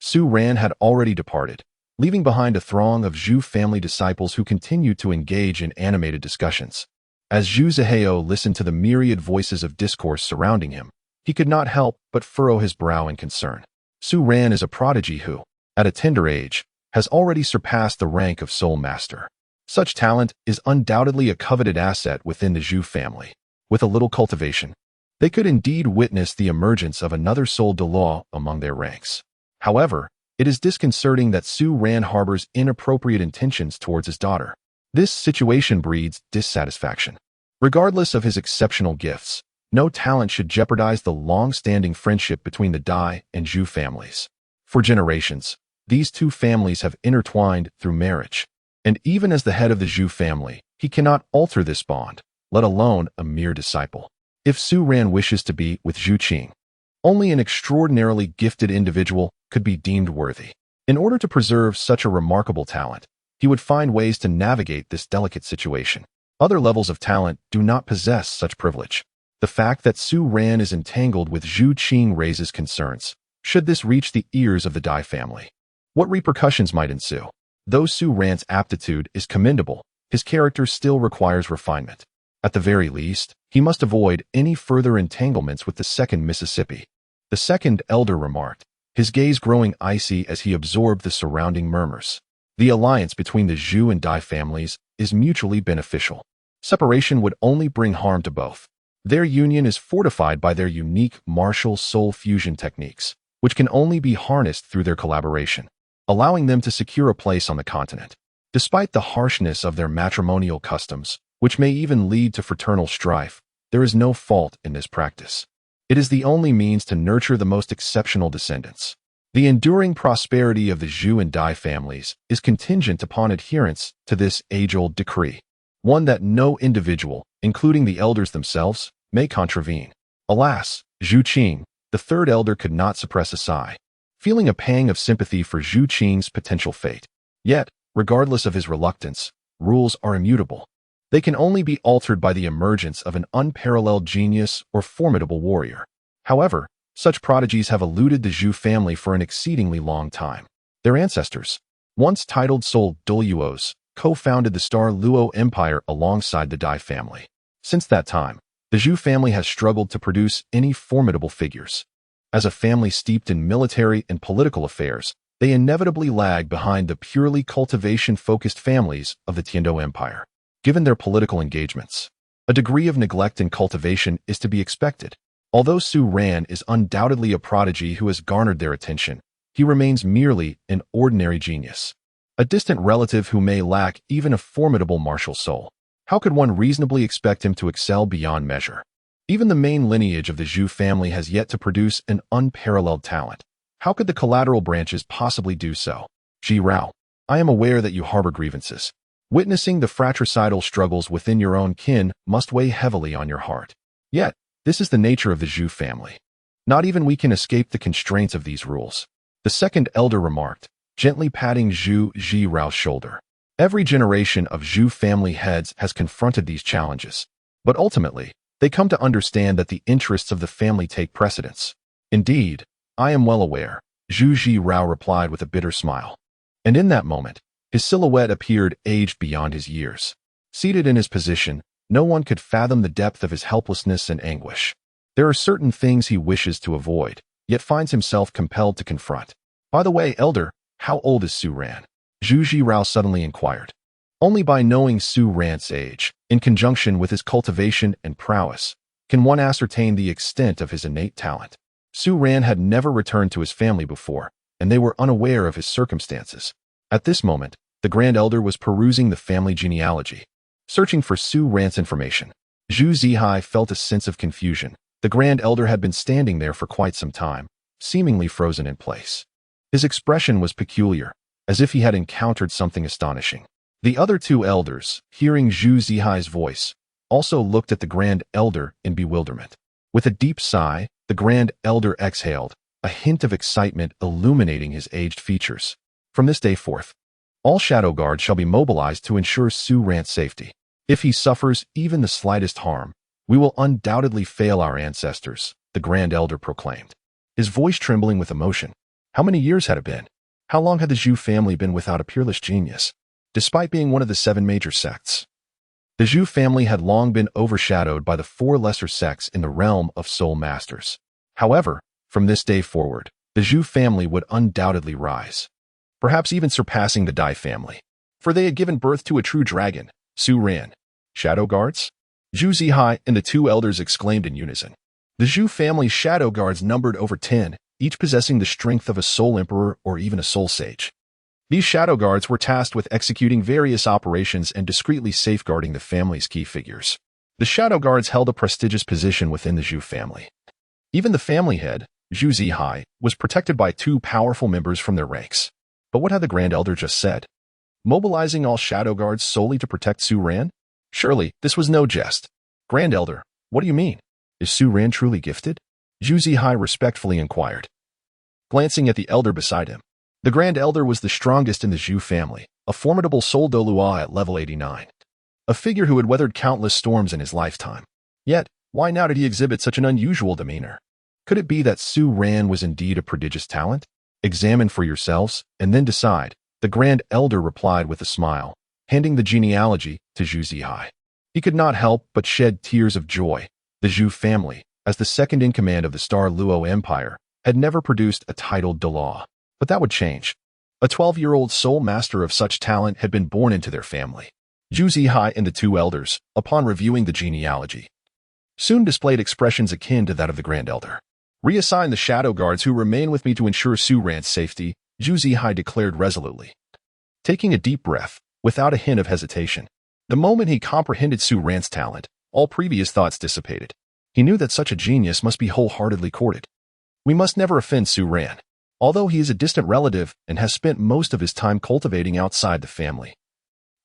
Su Ran had already departed, leaving behind a throng of Zhu family disciples who continued to engage in animated discussions. As Zhu Zhuqing listened to the myriad voices of discourse surrounding him, he could not help but furrow his brow in concern. Su Ran is a prodigy who, at a tender age, has already surpassed the rank of Soul Master. Such talent is undoubtedly a coveted asset within the Zhu family. With a little cultivation, they could indeed witness the emergence of another Soul Douluo among their ranks. However, it is disconcerting that Su Ran harbors inappropriate intentions towards his daughter. This situation breeds dissatisfaction. Regardless of his exceptional gifts, no talent should jeopardize the long-standing friendship between the Dai and Zhu families. For generations, these two families have intertwined through marriage, and even as the head of the Zhu family, he cannot alter this bond, let alone a mere disciple. If Su Ran wishes to be with Zhu Zhuqing, only an extraordinarily gifted individual could be deemed worthy. In order to preserve such a remarkable talent, he would find ways to navigate this delicate situation. Other levels of talent do not possess such privilege. The fact that Su Ran is entangled with Zhu Zhuqing raises concerns. Should this reach the ears of the Dai family, what repercussions might ensue? Though Su Ran's aptitude is commendable, his character still requires refinement. At the very least, he must avoid any further entanglements with the second Mississippi. The second elder remarked, his gaze growing icy as he absorbed the surrounding murmurs. The alliance between the Zhu and Dai families is mutually beneficial. Separation would only bring harm to both. Their union is fortified by their unique martial soul fusion techniques, which can only be harnessed through their collaboration, allowing them to secure a place on the continent. Despite the harshness of their matrimonial customs, which may even lead to fraternal strife, there is no fault in this practice. It is the only means to nurture the most exceptional descendants. The enduring prosperity of the Zhu and Dai families is contingent upon adherence to this age-old decree, one that no individual, including the elders themselves, may contravene. Alas, Zhu Zhuqing, the third elder, could not suppress a sigh, feeling a pang of sympathy for Zhu Qing's potential fate. Yet, regardless of his reluctance, rules are immutable. They can only be altered by the emergence of an unparalleled genius or formidable warrior. However, such prodigies have eluded the Zhu family for an exceedingly long time. Their ancestors, once titled Soul Douluos, co-founded the Star Luo Empire alongside the Dai family. Since that time, the Zhu family has struggled to produce any formidable figures. As a family steeped in military and political affairs, they inevitably lag behind the purely cultivation-focused families of the Tiando Empire. Given their political engagements, a degree of neglect in cultivation is to be expected. Although Su Ran is undoubtedly a prodigy who has garnered their attention, he remains merely an ordinary genius, a distant relative who may lack even a formidable martial soul. How could one reasonably expect him to excel beyond measure? Even the main lineage of the Zhu family has yet to produce an unparalleled talent. How could the collateral branches possibly do so? Ji Rao, I am aware that you harbor grievances. Witnessing the fratricidal struggles within your own kin must weigh heavily on your heart. Yet, this is the nature of the Zhu family. Not even we can escape the constraints of these rules. The second elder remarked, gently patting Zhu Zhirao's shoulder. Every generation of Zhu family heads has confronted these challenges, but ultimately, they come to understand that the interests of the family take precedence. Indeed, I am well aware, Zhu Zhirao replied with a bitter smile. And in that moment, his silhouette appeared aged beyond his years. Seated in his position, no one could fathom the depth of his helplessness and anguish. There are certain things he wishes to avoid, yet finds himself compelled to confront. By the way, elder, how old is Su Ran? Zhu Zhirao suddenly inquired. Only by knowing Su Ran's age, in conjunction with his cultivation and prowess, can one ascertain the extent of his innate talent. Su Ran had never returned to his family before, and they were unaware of his circumstances. At this moment, the Grand Elder was perusing the family genealogy, searching for Su Ran's information. Zhu Zihai felt a sense of confusion. The Grand Elder had been standing there for quite some time, seemingly frozen in place. His expression was peculiar, as if he had encountered something astonishing. The other two elders, hearing Zhu Zihai's voice, also looked at the Grand Elder in bewilderment. With a deep sigh, the Grand Elder exhaled, a hint of excitement illuminating his aged features. From this day forth, All shadow guards shall be mobilized to ensure Su Ran's safety. If he suffers even the slightest harm, we will undoubtedly fail our ancestors, the Grand Elder proclaimed, his voice trembling with emotion. How many years had it been? How long had the Zhu family been without a peerless genius? Despite being one of the 7 major sects, the Zhu family had long been overshadowed by the 4 lesser sects in the realm of soul masters. However, from this day forward, the Zhu family would undoubtedly rise, perhaps even surpassing the Dai family, for they had given birth to a true dragon, Su Ran. Shadow guards? Zhu Zihai and the 2 elders exclaimed in unison. The Zhu family's shadow guards numbered over 10, each possessing the strength of a soul emperor or even a soul sage. These shadow guards were tasked with executing various operations and discreetly safeguarding the family's key figures. The shadow guards held a prestigious position within the Zhu family. Even the family head, Zhu Zihai, was protected by 2 powerful members from their ranks. But what had the Grand Elder just said? Mobilizing all shadow guards solely to protect Su Ran? Surely, this was no jest. Grand Elder, what do you mean? Is Su Ran truly gifted? Zhu Zihai respectfully inquired, glancing at the elder beside him. The Grand Elder was the strongest in the Zhu family, a formidable soul Douluo at level 89. A figure who had weathered countless storms in his lifetime. Yet, why now did he exhibit such an unusual demeanor? Could it be that Su Ran was indeed a prodigious talent? Examine for yourselves, and then decide, the Grand Elder replied with a smile, handing the genealogy to Zhu Zihai. He could not help but shed tears of joy. The Zhu family, as the second in command of the Star Luo Empire, had never produced a titled Douluo. But that would change. A 12-year-old soul master of such talent had been born into their family. Zhu Zihai and the 2 elders, upon reviewing the genealogy, soon displayed expressions akin to that of the Grand Elder. Reassign the shadow guards who remain with me to ensure Su Ran's safety, Zhu Zihai declared resolutely. Taking a deep breath, without a hint of hesitation, the moment he comprehended Su Ran's talent, all previous thoughts dissipated. He knew that such a genius must be wholeheartedly courted. We must never offend Su Ran, although he is a distant relative and has spent most of his time cultivating outside the family.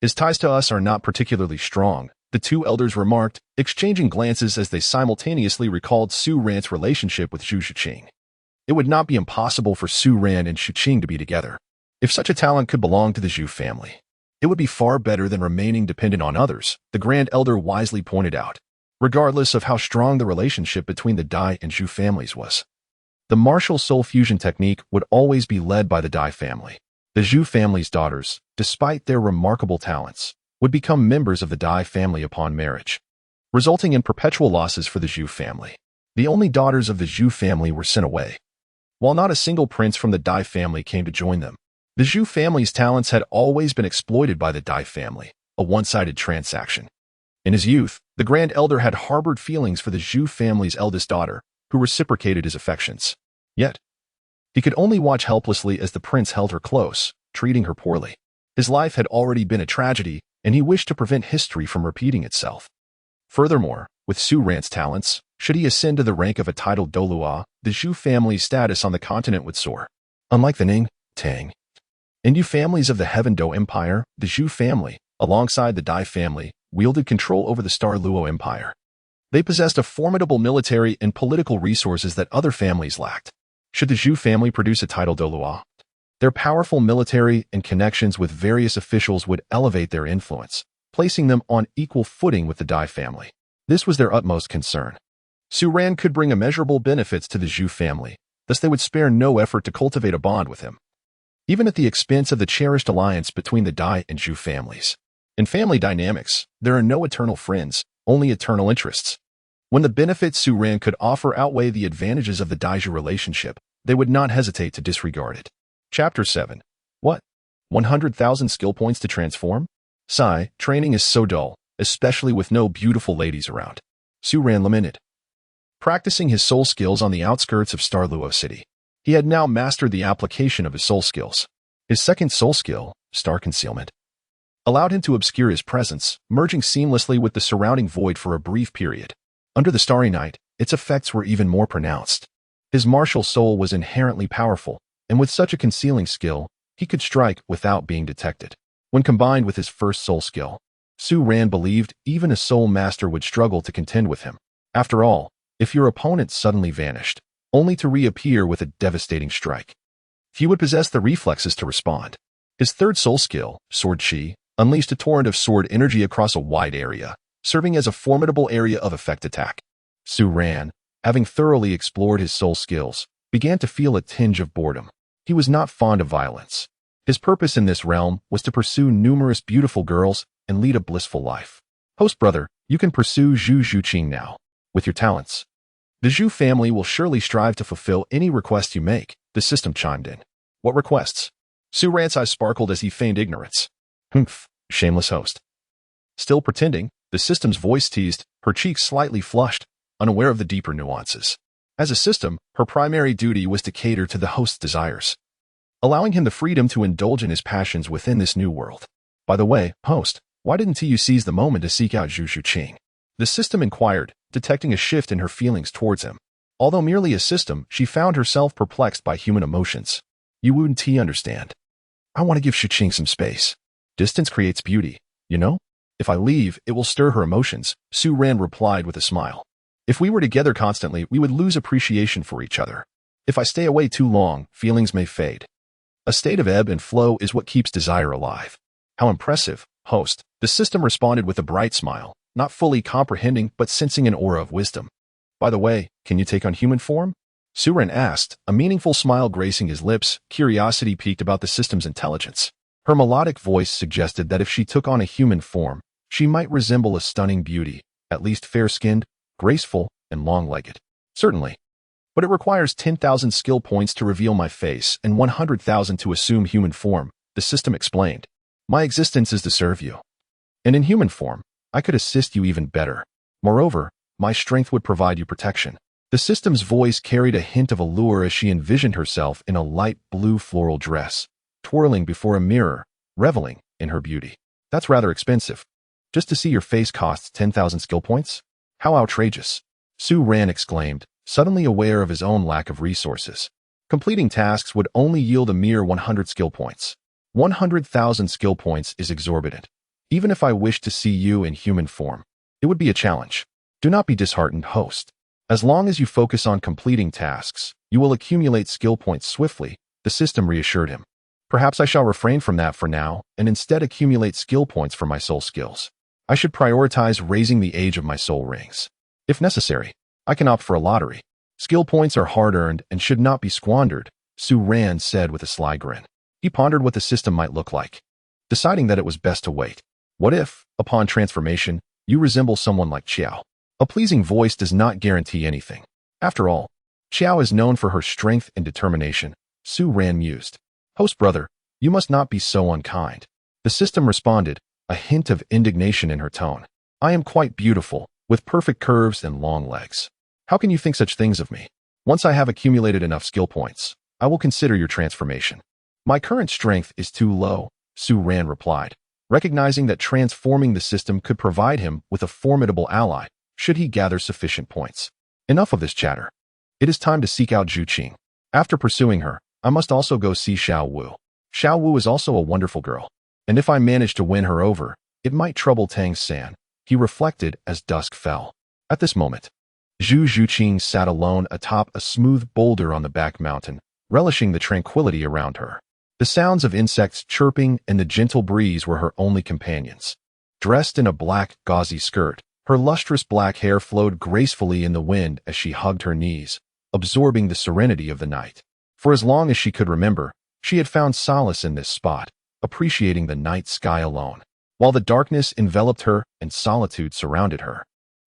His ties to us are not particularly strong, the 2 elders remarked, exchanging glances as they simultaneously recalled Su Ran's relationship with Zhu Zhuqing. It would not be impossible for Su Ran and Zhuqing to be together. If such a talent could belong to the Zhu family, it would be far better than remaining dependent on others, the Grand Elder wisely pointed out, regardless of how strong the relationship between the Dai and Zhu families was. The martial soul fusion technique would always be led by the Dai family. The Zhu family's daughters, despite their remarkable talents, would become members of the Dai family upon marriage, resulting in perpetual losses for the Zhu family. The only daughters of the Zhu family were sent away, while not a single prince from the Dai family came to join them. The Zhu family's talents had always been exploited by the Dai family, a one-sided transaction. In his youth, the Grand Elder had harbored feelings for the Zhu family's eldest daughter, who reciprocated his affections. Yet, he could only watch helplessly as the prince held her close, treating her poorly. His life had already been a tragedy, and he wished to prevent history from repeating itself. Furthermore, with Su Ran's talents, should he ascend to the rank of a titled Douluo, the Zhu family's status on the continent would soar. Unlike the Ning, Tang, and Yu families of the Heaven Do Empire, the Zhu family, alongside the Dai family, wielded control over the Star Luo Empire. They possessed a formidable military and political resources that other families lacked. Should the Zhu family produce a title Douluo, their powerful military and connections with various officials would elevate their influence, placing them on equal footing with the Dai family. This was their utmost concern. Su Ran could bring immeasurable benefits to the Zhu family, thus they would spare no effort to cultivate a bond with him, even at the expense of the cherished alliance between the Dai and Zhu families. In family dynamics, there are no eternal friends, only eternal interests. When the benefits Su Ran could offer outweigh the advantages of the Daiju relationship, they would not hesitate to disregard it. Chapter 7. What? 100,000 skill points to transform? Sigh, training is so dull, especially with no beautiful ladies around. Su Ran lamented. Practicing his soul skills on the outskirts of Star Luo City, he had now mastered the application of his soul skills. His second soul skill, Star Concealment, allowed him to obscure his presence, merging seamlessly with the surrounding void for a brief period. Under the starry night, its effects were even more pronounced. His martial soul was inherently powerful, and with such a concealing skill, he could strike without being detected. When combined with his first soul skill, Su Ran believed even a soul master would struggle to contend with him. After all, if your opponent suddenly vanished, only to reappear with a devastating strike, few would possess the reflexes to respond. His third soul skill, Sword Chi, unleashed a torrent of sword energy across a wide area, serving as a formidable area of effect attack. Su Ran, having thoroughly explored his soul skills, began to feel a tinge of boredom. He was not fond of violence. His purpose in this realm was to pursue numerous beautiful girls and lead a blissful life. Host brother, you can pursue Zhu Zhuqing now. With your talents, the Zhu family will surely strive to fulfill any request you make, the system chimed in. What requests? Su Ran's eyes sparkled as he feigned ignorance. Humph, shameless host. Still pretending, the system's voice teased, her cheeks slightly flushed, unaware of the deeper nuances. As a system, her primary duty was to cater to the host's desires, allowing him the freedom to indulge in his passions within this new world. By the way, host, why didn't you seize the moment to seek out Zhu Zhuqing? The system inquired, detecting a shift in her feelings towards him. Although merely a system, she found herself perplexed by human emotions. You wouldn't understand. I want to give Zhuqing some space. Distance creates beauty, you know? If I leave, it will stir her emotions, Su Ran replied with a smile. If we were together constantly, we would lose appreciation for each other. If I stay away too long, feelings may fade. A state of ebb and flow is what keeps desire alive. How impressive, host. The system responded with a bright smile, not fully comprehending but sensing an aura of wisdom. By the way, can you take on human form? Su Ran asked, a meaningful smile gracing his lips. Curiosity piqued about the system's intelligence. Her melodic voice suggested that if she took on a human form, she might resemble a stunning beauty, at least fair-skinned, graceful, and long-legged. Certainly. But it requires 10,000 skill points to reveal my face and 100,000 to assume human form, the system explained. My existence is to serve you. And in human form, I could assist you even better. Moreover, my strength would provide you protection. The system's voice carried a hint of allure as she envisioned herself in a light blue floral dress, twirling before a mirror, reveling in her beauty. That's rather expensive. Just to see your face costs 10,000 skill points? How outrageous. Su Ran exclaimed, suddenly aware of his own lack of resources. Completing tasks would only yield a mere 100 skill points. 100,000 skill points is exorbitant. Even if I wished to see you in human form, it would be a challenge. Do not be disheartened, host. As long as you focus on completing tasks, you will accumulate skill points swiftly, the system reassured him. Perhaps I shall refrain from that for now and instead accumulate skill points for my soul skills. I should prioritize raising the age of my soul rings. If necessary, I can opt for a lottery. Skill points are hard-earned and should not be squandered, Su Ran said with a sly grin. He pondered what the system might look like, deciding that it was best to wait. What if, upon transformation, you resemble someone like Xiao? A pleasing voice does not guarantee anything. After all, Xiao is known for her strength and determination, Su Ran mused. Host brother, you must not be so unkind. The system responded, a hint of indignation in her tone. I am quite beautiful, with perfect curves and long legs. How can you think such things of me? Once I have accumulated enough skill points, I will consider your transformation. My current strength is too low, Su Ran replied, recognizing that transforming the system could provide him with a formidable ally, should he gather sufficient points. Enough of this chatter. It is time to seek out Zhuqing. After pursuing her, I must also go see Xiao Wu. Xiao Wu is also a wonderful girl, and if I manage to win her over, it might trouble Tang San, he reflected as dusk fell. At this moment, Zhu Zhuqing sat alone atop a smooth boulder on the back mountain, relishing the tranquility around her. The sounds of insects chirping and the gentle breeze were her only companions. Dressed in a black, gauzy skirt, her lustrous black hair flowed gracefully in the wind as she hugged her knees, absorbing the serenity of the night. For as long as she could remember, she had found solace in this spot, appreciating the night sky alone. While the darkness enveloped her and solitude surrounded her,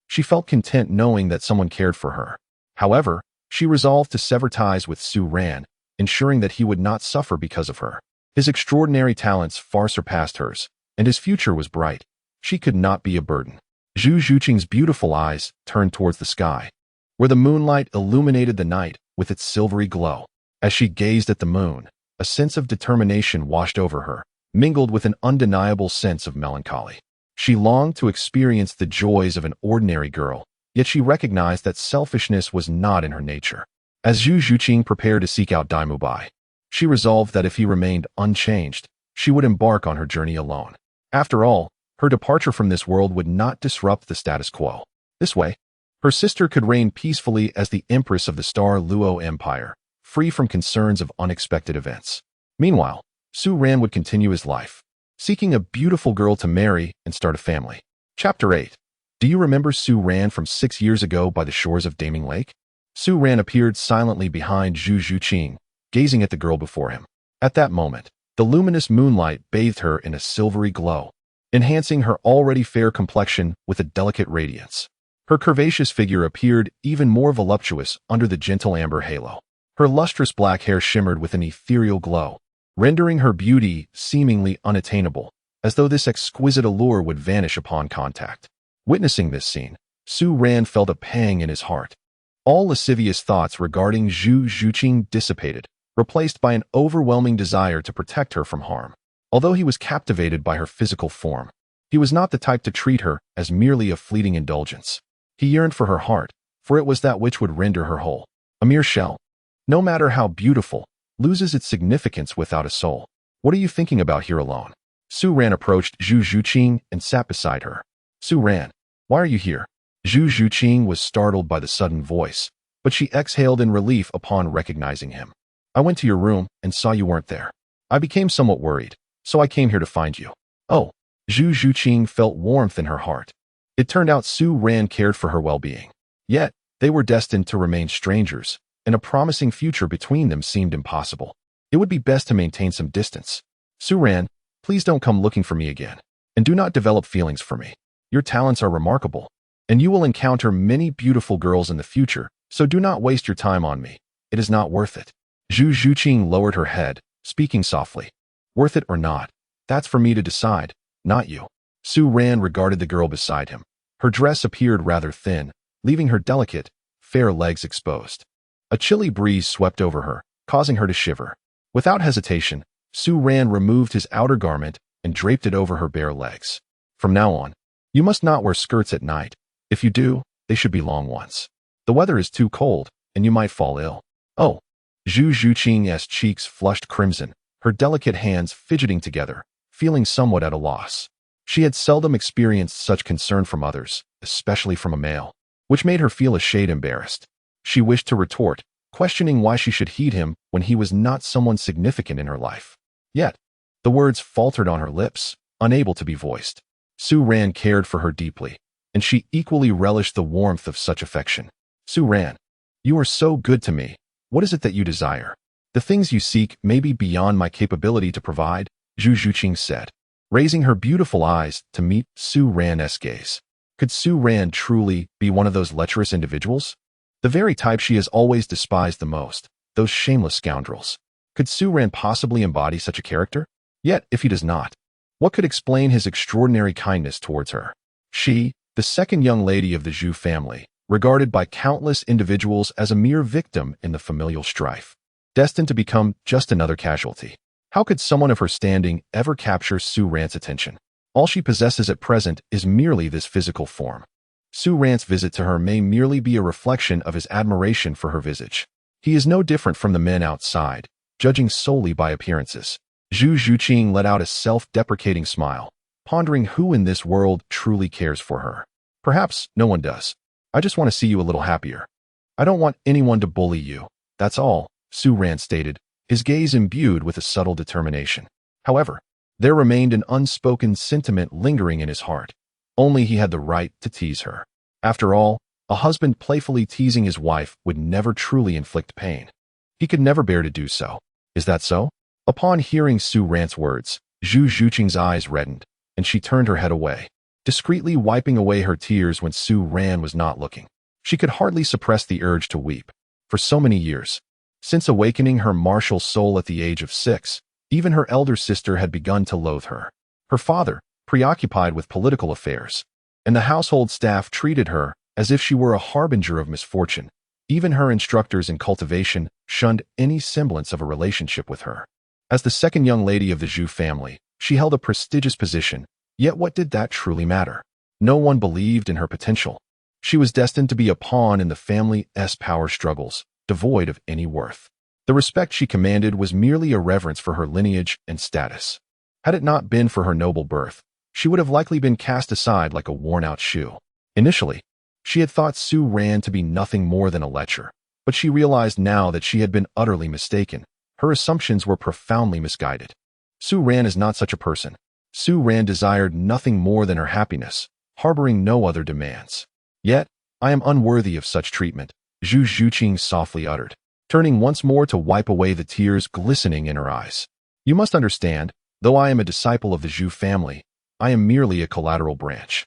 she felt content knowing that someone cared for her. However, she resolved to sever ties with Su Ran, ensuring that he would not suffer because of her. His extraordinary talents far surpassed hers, and his future was bright. She could not be a burden. Zhu Zhuqing's beautiful eyes turned towards the sky, where the moonlight illuminated the night with its silvery glow. As she gazed at the moon, a sense of determination washed over her, mingled with an undeniable sense of melancholy. She longed to experience the joys of an ordinary girl, yet she recognized that selfishness was not in her nature. As Zhu Zhuqing prepared to seek out Mu Bai, she resolved that if he remained unchanged, she would embark on her journey alone. After all, her departure from this world would not disrupt the status quo. This way, her sister could reign peacefully as the Empress of the Star Luo Empire, free from concerns of unexpected events. Meanwhile, Su Ran would continue his life, seeking a beautiful girl to marry and start a family. Chapter 8. Do you remember Su Ran from 6 years ago by the shores of Daming Lake? Su Ran appeared silently behind Zhu Zhuqing, gazing at the girl before him. At that moment, the luminous moonlight bathed her in a silvery glow, enhancing her already fair complexion with a delicate radiance. Her curvaceous figure appeared even more voluptuous under the gentle amber halo. Her lustrous black hair shimmered with an ethereal glow, rendering her beauty seemingly unattainable, as though this exquisite allure would vanish upon contact. Witnessing this scene, Su Ran felt a pang in his heart. All lascivious thoughts regarding Zhu Zhuqing dissipated, replaced by an overwhelming desire to protect her from harm. Although he was captivated by her physical form, he was not the type to treat her as merely a fleeting indulgence. He yearned for her heart, for it was that which would render her whole. A mere shell, no matter how beautiful, loses its significance without a soul. What are you thinking about here alone? Su Ran approached Zhu Zhuqing and sat beside her. Su Ran, why are you here? Zhu Zhuqing was startled by the sudden voice, but she exhaled in relief upon recognizing him. I went to your room and saw you weren't there. I became somewhat worried, so I came here to find you. Oh, Zhu Zhuqing felt warmth in her heart. It turned out Su Ran cared for her well-being. Yet, they were destined to remain strangers, and a promising future between them seemed impossible. It would be best to maintain some distance. Su Ran, please don't come looking for me again, and do not develop feelings for me. Your talents are remarkable, and you will encounter many beautiful girls in the future, so do not waste your time on me. It is not worth it. Zhu Zhuqing lowered her head, speaking softly. Worth it or not, that's for me to decide, not you. Su Ran regarded the girl beside him. Her dress appeared rather thin, leaving her delicate, fair legs exposed. A chilly breeze swept over her, causing her to shiver. Without hesitation, Su Ran removed his outer garment and draped it over her bare legs. From now on, you must not wear skirts at night. If you do, they should be long ones. The weather is too cold, and you might fall ill. Oh. Zhu Zhuqing's cheeks flushed crimson, her delicate hands fidgeting together, feeling somewhat at a loss. She had seldom experienced such concern from others, especially from a male, which made her feel a shade embarrassed. She wished to retort, questioning why she should heed him when he was not someone significant in her life. Yet, the words faltered on her lips, unable to be voiced. Su Ran cared for her deeply, and she equally relished the warmth of such affection. Su Ran, you are so good to me. What is it that you desire? The things you seek may be beyond my capability to provide, Zhu Zhuqing said, raising her beautiful eyes to meet Su Ran's gaze. Could Su Ran truly be one of those lecherous individuals? The very type she has always despised the most, those shameless scoundrels. Could Su Ran possibly embody such a character? Yet, if he does not, what could explain his extraordinary kindness towards her? She, the second young lady of the Zhu family, regarded by countless individuals as a mere victim in the familial strife, destined to become just another casualty. How could someone of her standing ever capture Su Ran's attention? All she possesses at present is merely this physical form. Su Ran's visit to her may merely be a reflection of his admiration for her visage. He is no different from the men outside, judging solely by appearances. Zhu Zhuqing let out a self-deprecating smile, pondering who in this world truly cares for her. Perhaps no one does. I just want to see you a little happier. I don't want anyone to bully you. That's all, Su Ran stated, his gaze imbued with a subtle determination. However, there remained an unspoken sentiment lingering in his heart. Only he had the right to tease her. After all, a husband playfully teasing his wife would never truly inflict pain. He could never bear to do so. Is that so? Upon hearing Su Ran's words, Zhu Zhuqing's eyes reddened, and she turned her head away, discreetly wiping away her tears when Su Ran was not looking. She could hardly suppress the urge to weep. For so many years, since awakening her martial soul at the age of 6, even her elder sister had begun to loathe her. Her father, preoccupied with political affairs, and the household staff treated her as if she were a harbinger of misfortune. Even her instructors in cultivation shunned any semblance of a relationship with her. As the second young lady of the Zhu family, she held a prestigious position, yet what did that truly matter? No one believed in her potential. She was destined to be a pawn in the family's power struggles, devoid of any worth. The respect she commanded was merely a reverence for her lineage and status. Had it not been for her noble birth, she would have likely been cast aside like a worn-out shoe. Initially, she had thought Su Ran to be nothing more than a lecher, but she realized now that she had been utterly mistaken. Her assumptions were profoundly misguided. Su Ran is not such a person. Su Ran desired nothing more than her happiness, harboring no other demands. Yet, I am unworthy of such treatment, Zhu Zhuqing softly uttered, turning once more to wipe away the tears glistening in her eyes. You must understand, though I am a disciple of the Zhu family, I am merely a collateral branch.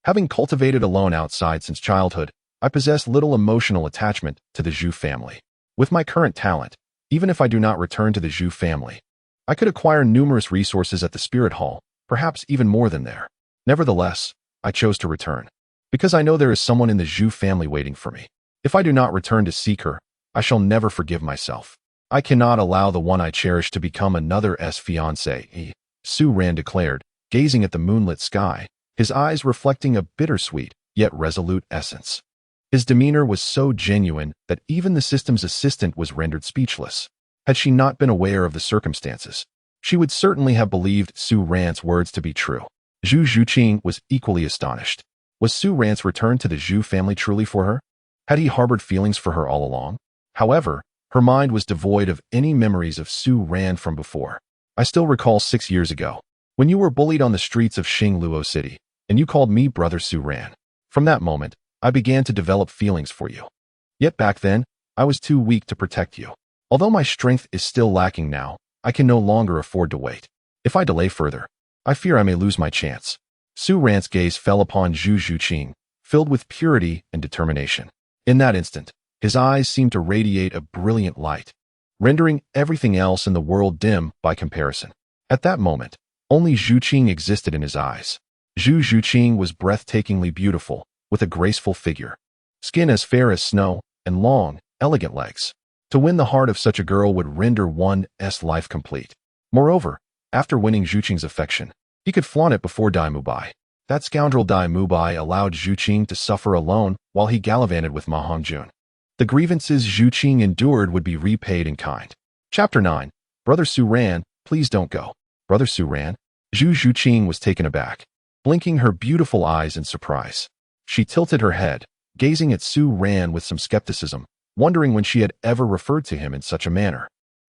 Having cultivated alone outside since childhood, I possess little emotional attachment to the Zhu family. With my current talent, even if I do not return to the Zhu family, I could acquire numerous resources at the Spirit Hall, perhaps even more than there. Nevertheless, I chose to return, because I know there is someone in the Zhu family waiting for me. If I do not return to seek her, I shall never forgive myself. I cannot allow the one I cherish to become another's fiancé, Su Ran declared, gazing at the moonlit sky, his eyes reflecting a bittersweet, yet resolute essence. His demeanor was so genuine that even the system's assistant was rendered speechless. Had she not been aware of the circumstances, she would certainly have believed Su Ran's words to be true. Zhu Zhuqing was equally astonished. Was Su Ran's return to the Zhu family truly for her? Had he harbored feelings for her all along? However, her mind was devoid of any memories of Su Ran from before. I still recall 6 years ago, when you were bullied on the streets of Xingluo City, and you called me Brother Su Ran. From that moment, I began to develop feelings for you. Yet back then, I was too weak to protect you. Although my strength is still lacking now, I can no longer afford to wait. If I delay further, I fear I may lose my chance. Su Ran's gaze fell upon Zhu Zhuqing, filled with purity and determination. In that instant, his eyes seemed to radiate a brilliant light, rendering everything else in the world dim by comparison. At that moment, only Zhuqing existed in his eyes. Zhu Zhuqing was breathtakingly beautiful, with a graceful figure, skin as fair as snow, and long, elegant legs. To win the heart of such a girl would render one's life complete. Moreover, after winning Zhuqing's affection, he could flaunt it before Mu Bai. That scoundrel Mu Bai allowed Zhuqing to suffer alone while he gallivanted with Ma Hongjun. The grievances Zhuqing endured would be repaid in kind. Chapter 9. Brother Su Ran, please don't go. Brother Su Ran? Zhu Zhuqing was taken aback, blinking her beautiful eyes in surprise. She tilted her head, gazing at Su Ran with some skepticism, wondering when she had ever referred to him in such a manner.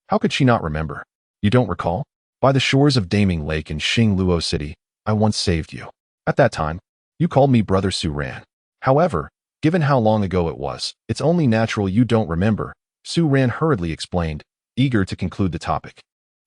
How could she not remember? You don't recall? By the shores of Daming Lake in Xingluo City, I once saved you. At that time, you called me Brother Su Ran. However, given how long ago it was, it's only natural you don't remember, Su Ran hurriedly explained, eager to conclude the topic.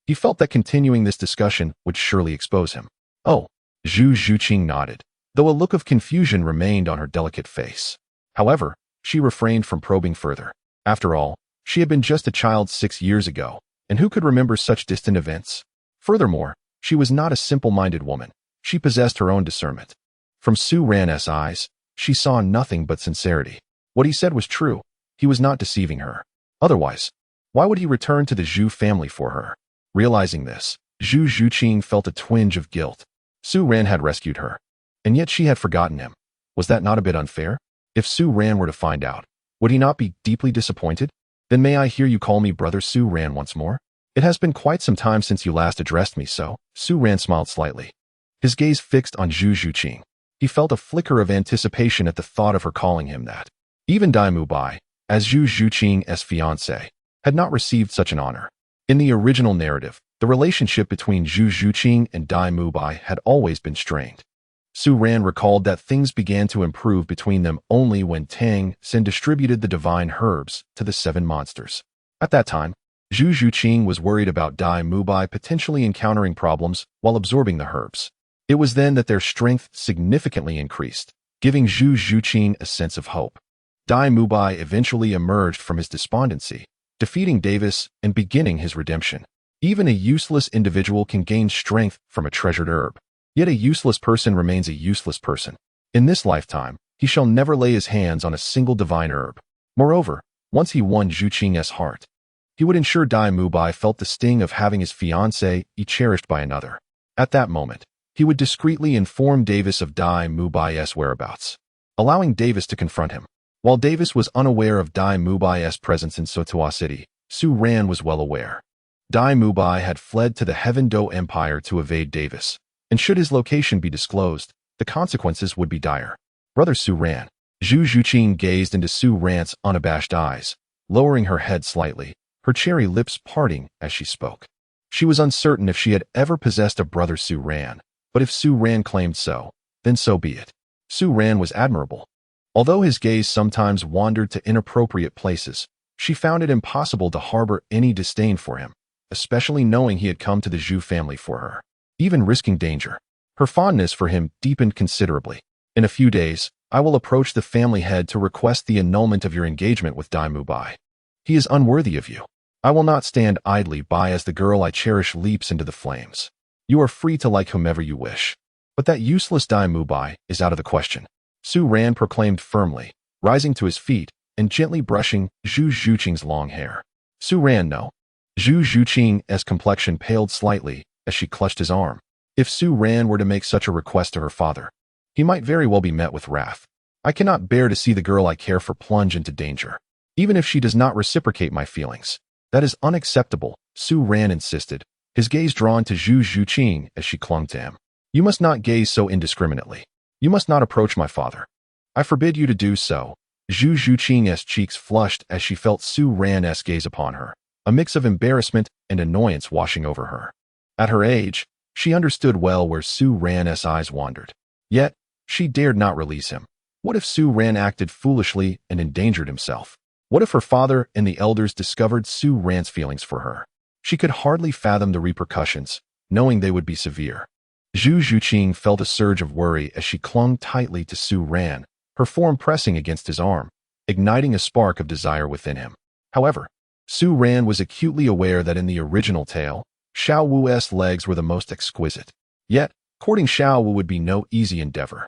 He felt that continuing this discussion would surely expose him. Oh, Zhu Zhuqing nodded, though a look of confusion remained on her delicate face. However, she refrained from probing further. After all, she had been just a child 6 years ago, and who could remember such distant events? Furthermore, she was not a simple-minded woman. She possessed her own discernment. From Su Ran's eyes, she saw nothing but sincerity. What he said was true. He was not deceiving her. Otherwise, why would he return to the Zhu family for her? Realizing this, Zhu Zhuqing felt a twinge of guilt. Su Ran had rescued her, and yet she had forgotten him. Was that not a bit unfair? If Su Ran were to find out, would he not be deeply disappointed? Then may I hear you call me Brother Su Ran once more? It has been quite some time since you last addressed me so. Su Ran smiled slightly, his gaze fixed on Zhu Zhuqing. He felt a flicker of anticipation at the thought of her calling him that. Even Mu Bai, as Zhu Zhuqing's fiancé, had not received such an honor. In the original narrative, the relationship between Zhu Zhuqing and Mu Bai had always been strained. Su Ran recalled that things began to improve between them only when Tang San distributed the divine herbs to the 7 monsters. At that time, Zhu Zhuqing was worried about Mu Bai potentially encountering problems while absorbing the herbs. It was then that their strength significantly increased, giving Zhu Zhuqing a sense of hope. Mu Bai eventually emerged from his despondency, defeating Davis and beginning his redemption. Even a useless individual can gain strength from a treasured herb. Yet a useless person remains a useless person. In this lifetime, he shall never lay his hands on a single divine herb. Moreover, once he won Zhuqing's heart, he would ensure Mu Bai felt the sting of having his fiancée cherished by another. At that moment, he would discreetly inform Davis of Mu Bai's whereabouts, allowing Davis to confront him. While Davis was unaware of Mu Bai's presence in Sotuo City, Su Ran was well aware. Mu Bai had fled to the Heaven Do Empire to evade Davis, and should his location be disclosed, the consequences would be dire. Brother Su Ran. Zhu Zhuqing gazed into Su Ran's unabashed eyes, lowering her head slightly, her cherry lips parting as she spoke. She was uncertain if she had ever possessed a brother Su Ran, but if Su Ran claimed so, then so be it. Su Ran was admirable. Although his gaze sometimes wandered to inappropriate places, she found it impossible to harbor any disdain for him, especially knowing he had come to the Zhu family for her. Even risking danger, her fondness for him deepened considerably. In a few days, I will approach the family head to request the annulment of your engagement with Mu Bai. He is unworthy of you. I will not stand idly by as the girl I cherish leaps into the flames. You are free to like whomever you wish. But that useless Mu Bai is out of the question. Su Ran proclaimed firmly, rising to his feet and gently brushing Zhu Zhuqing's long hair. Su Ran, no. Zhu Zhuqing's complexion paled slightly as she clutched his arm. If Su Ran were to make such a request to her father, he might very well be met with wrath. I cannot bear to see the girl I care for plunge into danger. Even if she does not reciprocate my feelings. That is unacceptable, Su Ran insisted, his gaze drawn to Zhu Zhuqing as she clung to him. You must not gaze so indiscriminately. You must not approach my father. I forbid you to do so. Zhu Zhuqing's cheeks flushed as she felt Su Ran's gaze upon her, a mix of embarrassment and annoyance washing over her. At her age, she understood well where Su Ran's eyes wandered. Yet, she dared not release him. What if Su Ran acted foolishly and endangered himself? What if her father and the elders discovered Su Ran's feelings for her? She could hardly fathom the repercussions, knowing they would be severe. Zhu Zhuqing felt a surge of worry as she clung tightly to Su Ran, her form pressing against his arm, igniting a spark of desire within him. However, Su Ran was acutely aware that in the original tale, Xiao Wu's legs were the most exquisite. Yet, courting Xiao Wu would be no easy endeavor.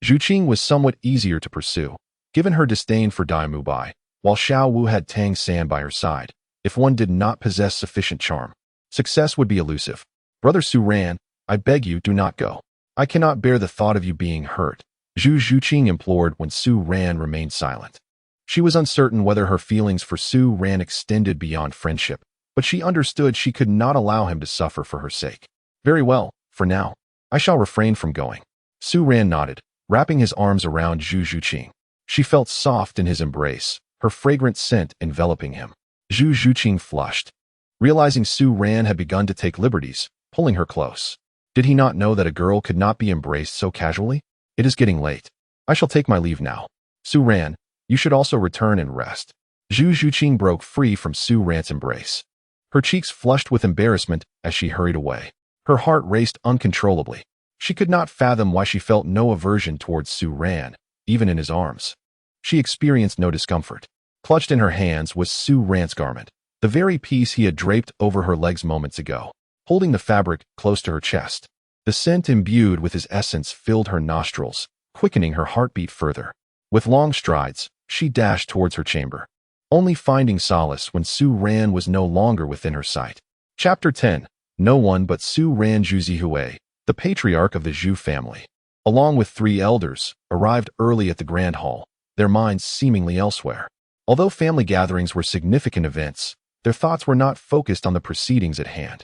Zhuqing was somewhat easier to pursue, given her disdain for Mu Bai, while Xiao Wu had Tang San by her side. If one did not possess sufficient charm, success would be elusive. Brother Su Ran, I beg you, do not go. I cannot bear the thought of you being hurt, Zhu Zhuqing implored when Su Ran remained silent. She was uncertain whether her feelings for Su Ran extended beyond friendship, but she understood she could not allow him to suffer for her sake. Very well, for now. I shall refrain from going. Su Ran nodded, wrapping his arms around Zhu Zhuqing. She felt soft in his embrace, her fragrant scent enveloping him. Zhu Zhuqing flushed, realizing Su Ran had begun to take liberties, pulling her close. Did he not know that a girl could not be embraced so casually? It is getting late. I shall take my leave now. Su Ran, you should also return and rest. Zhu Zhuqing broke free from Su Ran's embrace. Her cheeks flushed with embarrassment as she hurried away. Her heart raced uncontrollably. She could not fathom why she felt no aversion towards Su Ran, even in his arms. She experienced no discomfort. Clutched in her hands was Su Ran's garment, the very piece he had draped over her legs moments ago, holding the fabric close to her chest. The scent imbued with his essence filled her nostrils, quickening her heartbeat further. With long strides, she dashed towards her chamber, only finding solace when Su Ran was no longer within her sight. Chapter 10. No one but Su Ran Zhuzi, the patriarch of the Zhu family, along with 3 elders, arrived early at the grand hall, their minds seemingly elsewhere. Although family gatherings were significant events, their thoughts were not focused on the proceedings at hand.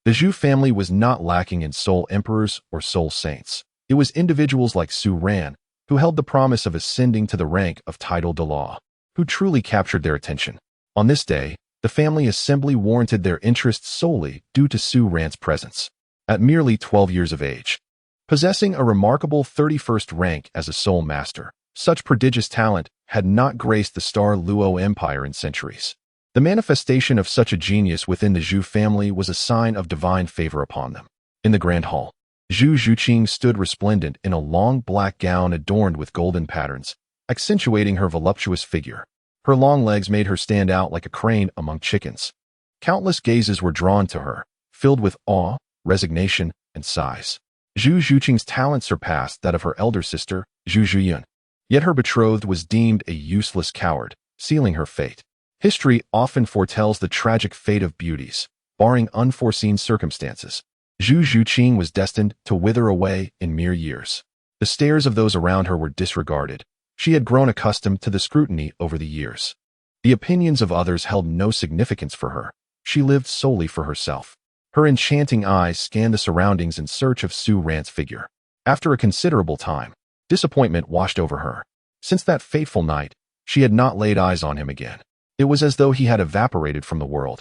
The Zhu family was not lacking in soul emperors or soul saints. It was individuals like Su Ran, who held the promise of ascending to the rank of titled Douluo, who truly captured their attention. On this day, the family assembly warranted their interest solely due to Su Ran's presence. At merely 12 years of age, possessing a remarkable 31st rank as a soul master, such prodigious talent had not graced the Star Luo Empire in centuries. The manifestation of such a genius within the Zhu family was a sign of divine favor upon them. In the grand hall, Zhu Zhuqing stood resplendent in a long black gown adorned with golden patterns, accentuating her voluptuous figure. Her long legs made her stand out like a crane among chickens. Countless gazes were drawn to her, filled with awe, resignation, and sighs. Zhu Zhuqing's talent surpassed that of her elder sister, Zhu Zhuqing. Yet her betrothed was deemed a useless coward, sealing her fate. History often foretells the tragic fate of beauties, barring unforeseen circumstances. Zhu Zhuqing was destined to wither away in mere years. The stares of those around her were disregarded. She had grown accustomed to the scrutiny over the years. The opinions of others held no significance for her. She lived solely for herself. Her enchanting eyes scanned the surroundings in search of Su Ran's figure. After a considerable time, disappointment washed over her. Since that fateful night, she had not laid eyes on him again. It was as though he had evaporated from the world.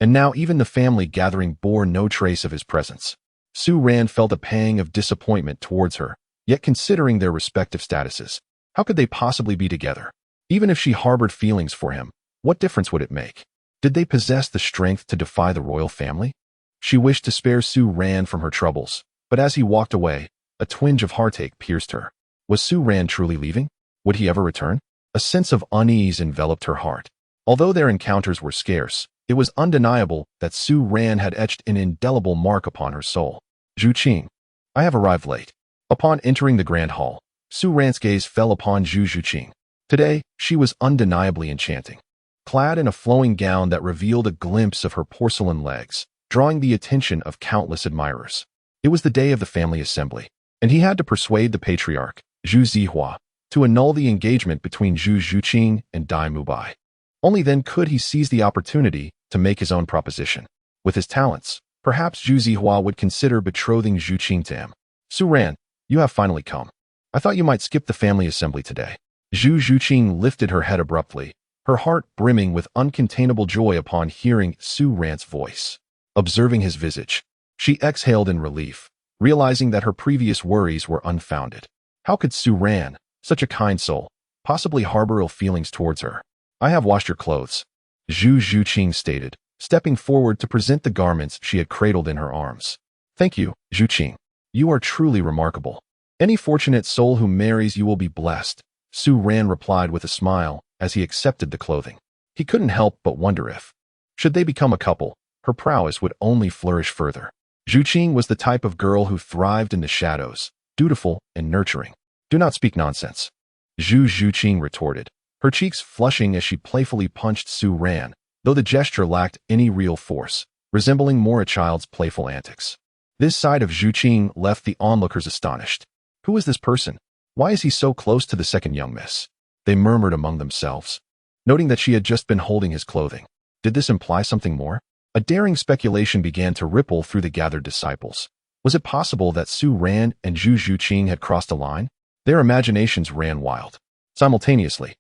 And now even the family gathering bore no trace of his presence. Su Ran felt a pang of disappointment towards her, yet considering their respective statuses, how could they possibly be together? Even if she harbored feelings for him, what difference would it make? Did they possess the strength to defy the royal family? She wished to spare Su Ran from her troubles, but as he walked away, a twinge of heartache pierced her. Was Su Ran truly leaving? Would he ever return? A sense of unease enveloped her heart. Although their encounters were scarce, it was undeniable that Su Ran had etched an indelible mark upon her soul. Zhu Zhuqing, I have arrived late. Upon entering the grand hall, Su Ran's gaze fell upon Zhu Zhuqing. Today, she was undeniably enchanting. Clad in a flowing gown that revealed a glimpse of her porcelain legs, drawing the attention of countless admirers. It was the day of the family assembly, and he had to persuade the patriarch, Zhu Zihua, to annul the engagement between Zhu Zhuqing and Mu Bai. Only then could he seize the opportunity to make his own proposition. With his talents, perhaps Zhu Zihua would consider betrothing Zhu Qing to him. Su Ran, you have finally come. I thought you might skip the family assembly today. Zhu Zhuqing lifted her head abruptly, her heart brimming with uncontainable joy upon hearing Su Ran's voice. Observing his visage, she exhaled in relief, realizing that her previous worries were unfounded. How could Su Ran, such a kind soul, possibly harbor ill feelings towards her? I have washed your clothes, Zhu Zhuqing stated, stepping forward to present the garments she had cradled in her arms. Thank you, Zhuqing. You are truly remarkable. Any fortunate soul who marries you will be blessed, Su Ran replied with a smile as he accepted the clothing. He couldn't help but wonder if, should they become a couple, her prowess would only flourish further. Zhuqing was the type of girl who thrived in the shadows, dutiful and nurturing. Do not speak nonsense, Zhu Zhuqing retorted, her cheeks flushing as she playfully punched Su Ran, though the gesture lacked any real force, resembling more a child's playful antics. This side of Zhuqing left the onlookers astonished. Who is this person? Why is he so close to the second young miss? They murmured among themselves, noting that she had just been holding his clothing. Did this imply something more? A daring speculation began to ripple through the gathered disciples. Was it possible that Su Ran and Zhu Zhuqing had crossed a line? Their imaginations ran wild. Simultaneously,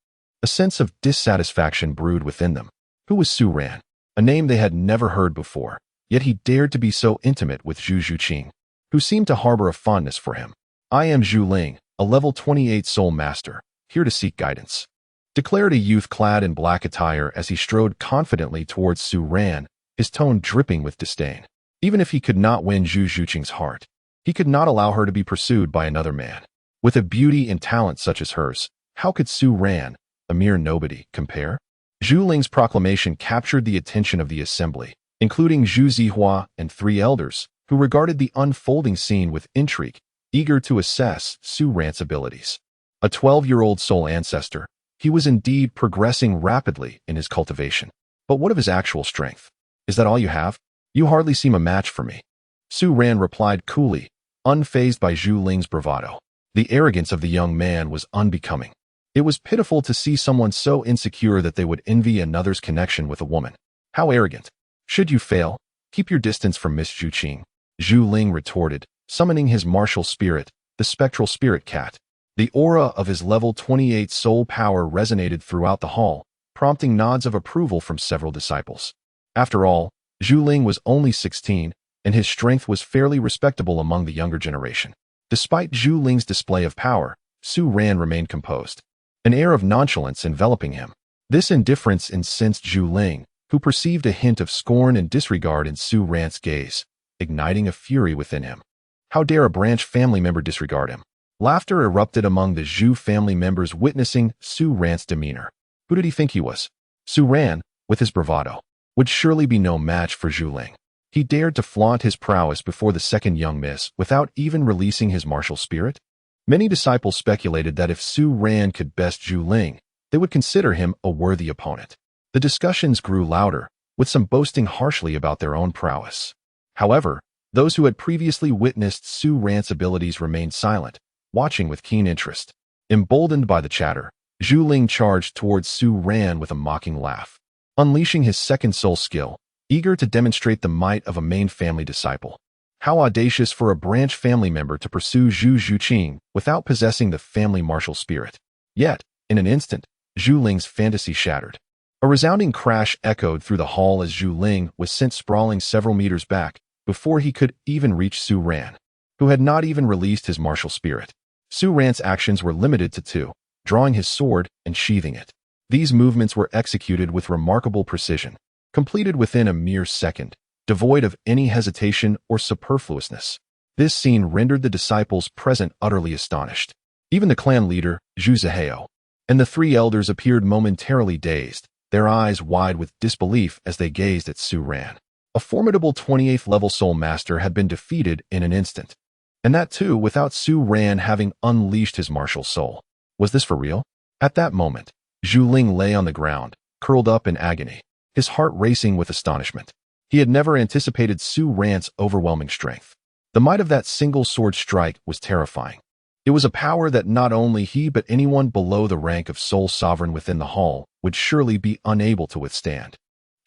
a sense of dissatisfaction brewed within them. Who was Su Ran? A name they had never heard before, yet he dared to be so intimate with Zhu Zhuqing, who seemed to harbor a fondness for him. I am Zhu Ling, a level 28 soul master, here to seek guidance, declared a youth clad in black attire as he strode confidently towards Su Ran, his tone dripping with disdain. Even if he could not win Zhu Zhuqing's heart, he could not allow her to be pursued by another man. With a beauty and talent such as hers, how could Su Ran, a mere nobody, compare? Zhu Ling's proclamation captured the attention of the assembly, including Zhu Zihua and 3 elders, who regarded the unfolding scene with intrigue, eager to assess Su Ran's abilities. A 12-year-old soul ancestor, he was indeed progressing rapidly in his cultivation. But what of his actual strength? Is that all you have? You hardly seem a match for me. Su Ran replied coolly, unfazed by Zhu Ling's bravado. The arrogance of the young man was unbecoming. It was pitiful to see someone so insecure that they would envy another's connection with a woman. How arrogant. Should you fail, keep your distance from Miss Zhuqing, Zhu Ling retorted, summoning his martial spirit, the spectral spirit cat. The aura of his level 28 soul power resonated throughout the hall, prompting nods of approval from several disciples. After all, Zhu Ling was only 16, and his strength was fairly respectable among the younger generation. Despite Zhu Ling's display of power, Su Ran remained composed, an air of nonchalance enveloping him. This indifference incensed Zhu Ling, who perceived a hint of scorn and disregard in Su Ran's gaze, igniting a fury within him. How dare a branch family member disregard him? Laughter erupted among the Zhu family members witnessing Su Ran's demeanor. Who did he think he was? Su Ran, with his bravado, would surely be no match for Zhu Ling. He dared to flaunt his prowess before the second young miss without even releasing his martial spirit? Many disciples speculated that if Su Ran could best Zhu Ling, they would consider him a worthy opponent. The discussions grew louder, with some boasting harshly about their own prowess. However, those who had previously witnessed Su Ran's abilities remained silent, watching with keen interest. Emboldened by the chatter, Zhu Ling charged towards Su Ran with a mocking laugh, unleashing his second soul skill, eager to demonstrate the might of a main family disciple. How audacious for a branch family member to pursue Zhu Zhuqing without possessing the family martial spirit. Yet, in an instant, Zhu Ling's fantasy shattered. A resounding crash echoed through the hall as Zhu Ling was sent sprawling several meters back before he could even reach Su Ran, who had not even released his martial spirit. Su Ran's actions were limited to two: drawing his sword and sheathing it. These movements were executed with remarkable precision, completed within a mere second, devoid of any hesitation or superfluousness. This scene rendered the disciples present utterly astonished. Even the clan leader, Zhu Zhuqing, and the three elders appeared momentarily dazed, their eyes wide with disbelief as they gazed at Su Ran. A formidable 28th level soul master had been defeated in an instant. And that too without Su Ran having unleashed his martial soul. Was this for real? At that moment, Zhu Ling lay on the ground, curled up in agony, his heart racing with astonishment. He had never anticipated Su Ran's overwhelming strength. The might of that single sword strike was terrifying. It was a power that not only he but anyone below the rank of sole sovereign within the hall would surely be unable to withstand.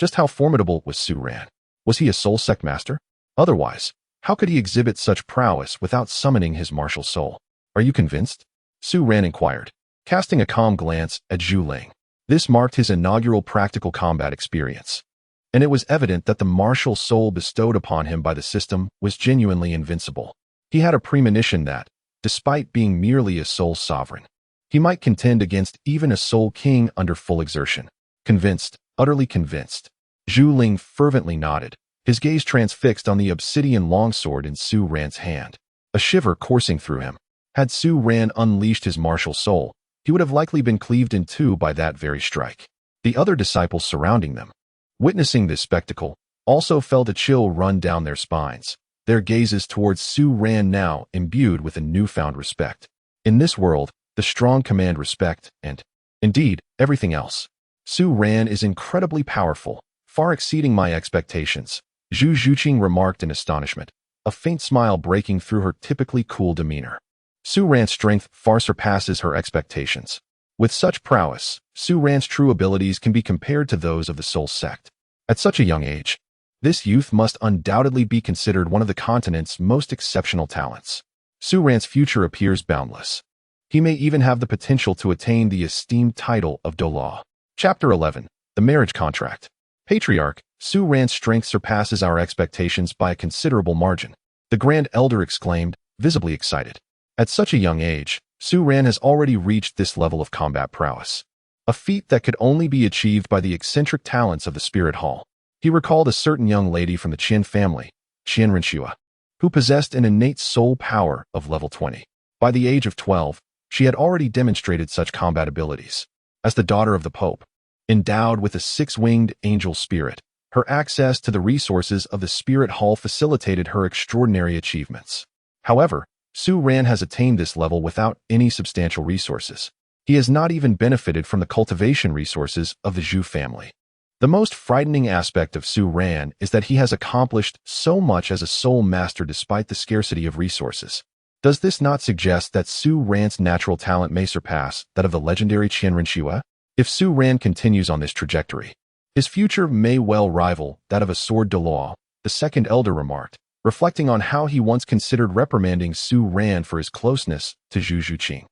Just how formidable was Su Ran? Was he a soul sect master? Otherwise, how could he exhibit such prowess without summoning his martial soul? Are you convinced? Su Ran inquired, casting a calm glance at Zhu Ling. This marked his inaugural practical combat experience, and it was evident that the martial soul bestowed upon him by the system was genuinely invincible. He had a premonition that, despite being merely a soul sovereign, he might contend against even a soul king under full exertion. Convinced, utterly convinced. Zhu Ling fervently nodded, his gaze transfixed on the obsidian longsword in Su Ran's hand, a shiver coursing through him. Had Su Ran unleashed his martial soul, he would have likely been cleaved in two by that very strike. The other disciples surrounding them, witnessing this spectacle, also felt a chill run down their spines, their gazes towards Su Ran now imbued with a newfound respect. In this world, the strong command respect and, indeed, everything else. Su Ran is incredibly powerful, far exceeding my expectations, Zhu Zhuqing remarked in astonishment, a faint smile breaking through her typically cool demeanor. Su Ran's strength far surpasses her expectations. With such prowess, Su Ran's true abilities can be compared to those of the Soul Sect. At such a young age, this youth must undoubtedly be considered one of the continent's most exceptional talents. Su Ran's future appears boundless. He may even have the potential to attain the esteemed title of Douluo. Chapter 11. The Marriage Contract. Patriarch, Su Ran's strength surpasses our expectations by a considerable margin, the Grand Elder exclaimed, visibly excited. At such a young age, Su Ran has already reached this level of combat prowess, a feat that could only be achieved by the eccentric talents of the Spirit Hall. He recalled a certain young lady from the Chen family, Qian, who possessed an innate soul power of level 20. By the age of 12, she had already demonstrated such combat abilities. As the daughter of the Pope, endowed with a six-winged angel spirit, her access to the resources of the Spirit Hall facilitated her extraordinary achievements. However, Su Ran has attained this level without any substantial resources. He has not even benefited from the cultivation resources of the Zhu family. The most frightening aspect of Su Ran is that he has accomplished so much as a soul master despite the scarcity of resources. Does this not suggest that Su Ran's natural talent may surpass that of the legendary Qian? If Su Ran continues on this trajectory, his future may well rival that of a sword Douluo, the second elder remarked, reflecting on how he once considered reprimanding Su Ran for his closeness to Zhu Zhuqing.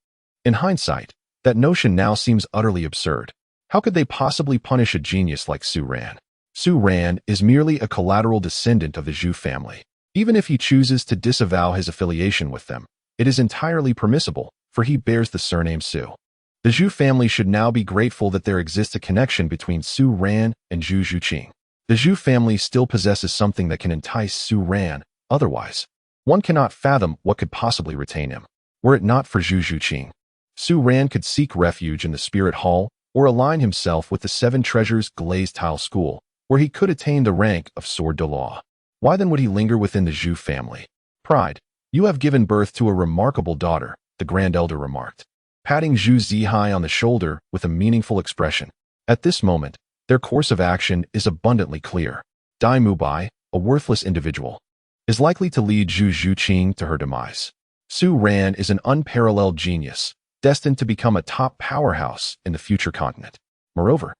In hindsight, that notion now seems utterly absurd. How could they possibly punish a genius like Su Ran? Su Ran is merely a collateral descendant of the Zhu family. Even if he chooses to disavow his affiliation with them, it is entirely permissible, for he bears the surname Su. The Zhu family should now be grateful that there exists a connection between Su Ran and Zhu Zhuqing. The Zhu family still possesses something that can entice Su Ran, otherwise, one cannot fathom what could possibly retain him. Were it not for Zhu Zhuqing, Su Ran could seek refuge in the Spirit Hall or align himself with the Seven Treasures Glazed Tile School, where he could attain the rank of Sword Douluo. Why then would he linger within the Zhu family? Pride, you have given birth to a remarkable daughter, the Grand Elder remarked, patting Zhu Zihai on the shoulder with a meaningful expression. At this moment, their course of action is abundantly clear. Mu Bai, a worthless individual, is likely to lead Zhu Zhuqing to her demise. Su Ran is an unparalleled genius, destined to become a top powerhouse in the future continent. Moreover,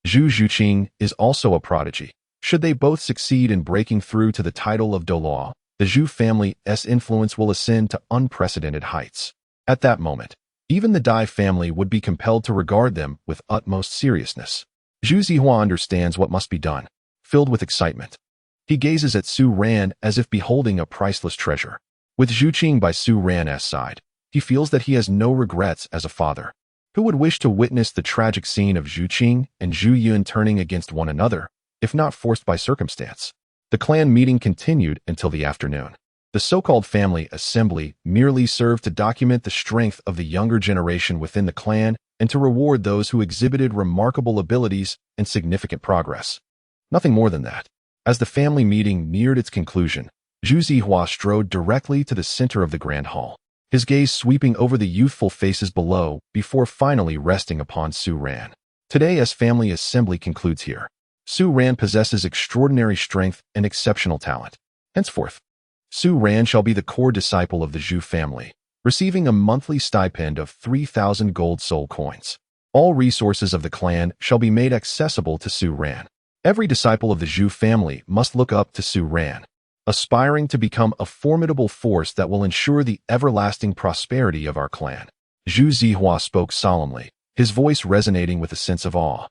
Zhu Zhuqing is also a prodigy. Should they both succeed in breaking through to the title of Douluo, the Zhu family's influence will ascend to unprecedented heights. At that moment, even the Dai family would be compelled to regard them with utmost seriousness. Zhu Zhuqing understands what must be done, filled with excitement. He gazes at Su Ran as if beholding a priceless treasure. With Zhu Zhuqing by Su Ran's side, he feels that he has no regrets as a father. Who would wish to witness the tragic scene of Zhu Zhuqing and Zhu Yun turning against one another, if not forced by circumstance? The clan meeting continued until the afternoon. The so-called family assembly merely served to document the strength of the younger generation within the clan and to reward those who exhibited remarkable abilities and significant progress. Nothing more than that. As the family meeting neared its conclusion, Zhu Zhuqing strode directly to the center of the grand hall, his gaze sweeping over the youthful faces below before finally resting upon Su Ran. Today's family assembly concludes here. Su Ran possesses extraordinary strength and exceptional talent. Henceforth, Su Ran shall be the core disciple of the Zhu family, receiving a monthly stipend of 3,000 gold soul coins. All resources of the clan shall be made accessible to Su Ran. Every disciple of the Zhu family must look up to Su Ran, aspiring to become a formidable force that will ensure the everlasting prosperity of our clan. Zhu Zhuqing spoke solemnly, his voice resonating with a sense of awe.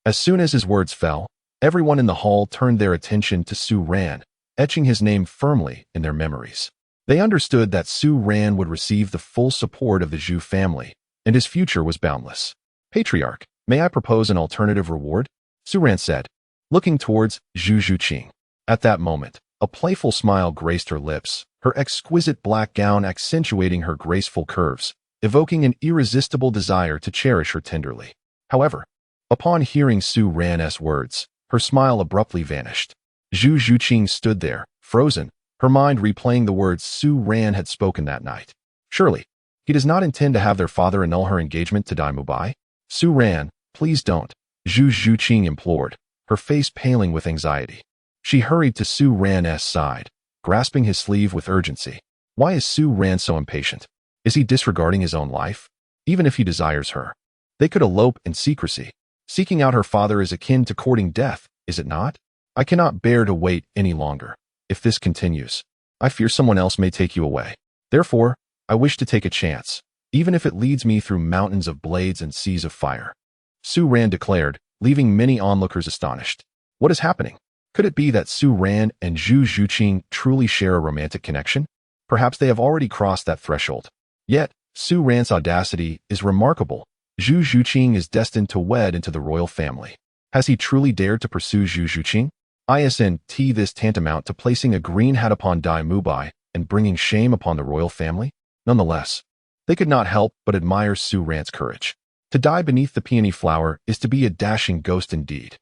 As soon as his words fell, everyone in the hall turned their attention to Su Ran, etching his name firmly in their memories. They understood that Su Ran would receive the full support of the Zhu family, and his future was boundless. Patriarch, may I propose an alternative reward? Su Ran said, looking towards Zhu Zhuqing. At that moment, a playful smile graced her lips, her exquisite black gown accentuating her graceful curves, evoking an irresistible desire to cherish her tenderly. However, upon hearing Su Ran's words, her smile abruptly vanished. Zhu Zhuqing stood there, frozen, her mind replaying the words Su Ran had spoken that night. Surely, he does not intend to have their father annul her engagement to Mu Bai? Su Ran, please don't, Zhu Zhuqing implored, her face paling with anxiety. She hurried to Su Ran's side, grasping his sleeve with urgency. Why is Su Ran so impatient? Is he disregarding his own life? Even if he desires her, they could elope in secrecy. Seeking out her father is akin to courting death, is it not? I cannot bear to wait any longer. If this continues, I fear someone else may take you away. Therefore, I wish to take a chance, even if it leads me through mountains of blades and seas of fire. Su Ran declared, leaving many onlookers astonished. What is happening? Could it be that Su Ran and Zhu Zhuqing truly share a romantic connection? Perhaps they have already crossed that threshold. Yet, Su Ran's audacity is remarkable. Zhu Zhuqing is destined to wed into the royal family. Has he truly dared to pursue Zhu Zhuqing? Isn't this tantamount to placing a green hat upon Mu Bai and bringing shame upon the royal family? Nonetheless, they could not help but admire Su Ran's courage. To die beneath the peony flower is to be a dashing ghost indeed.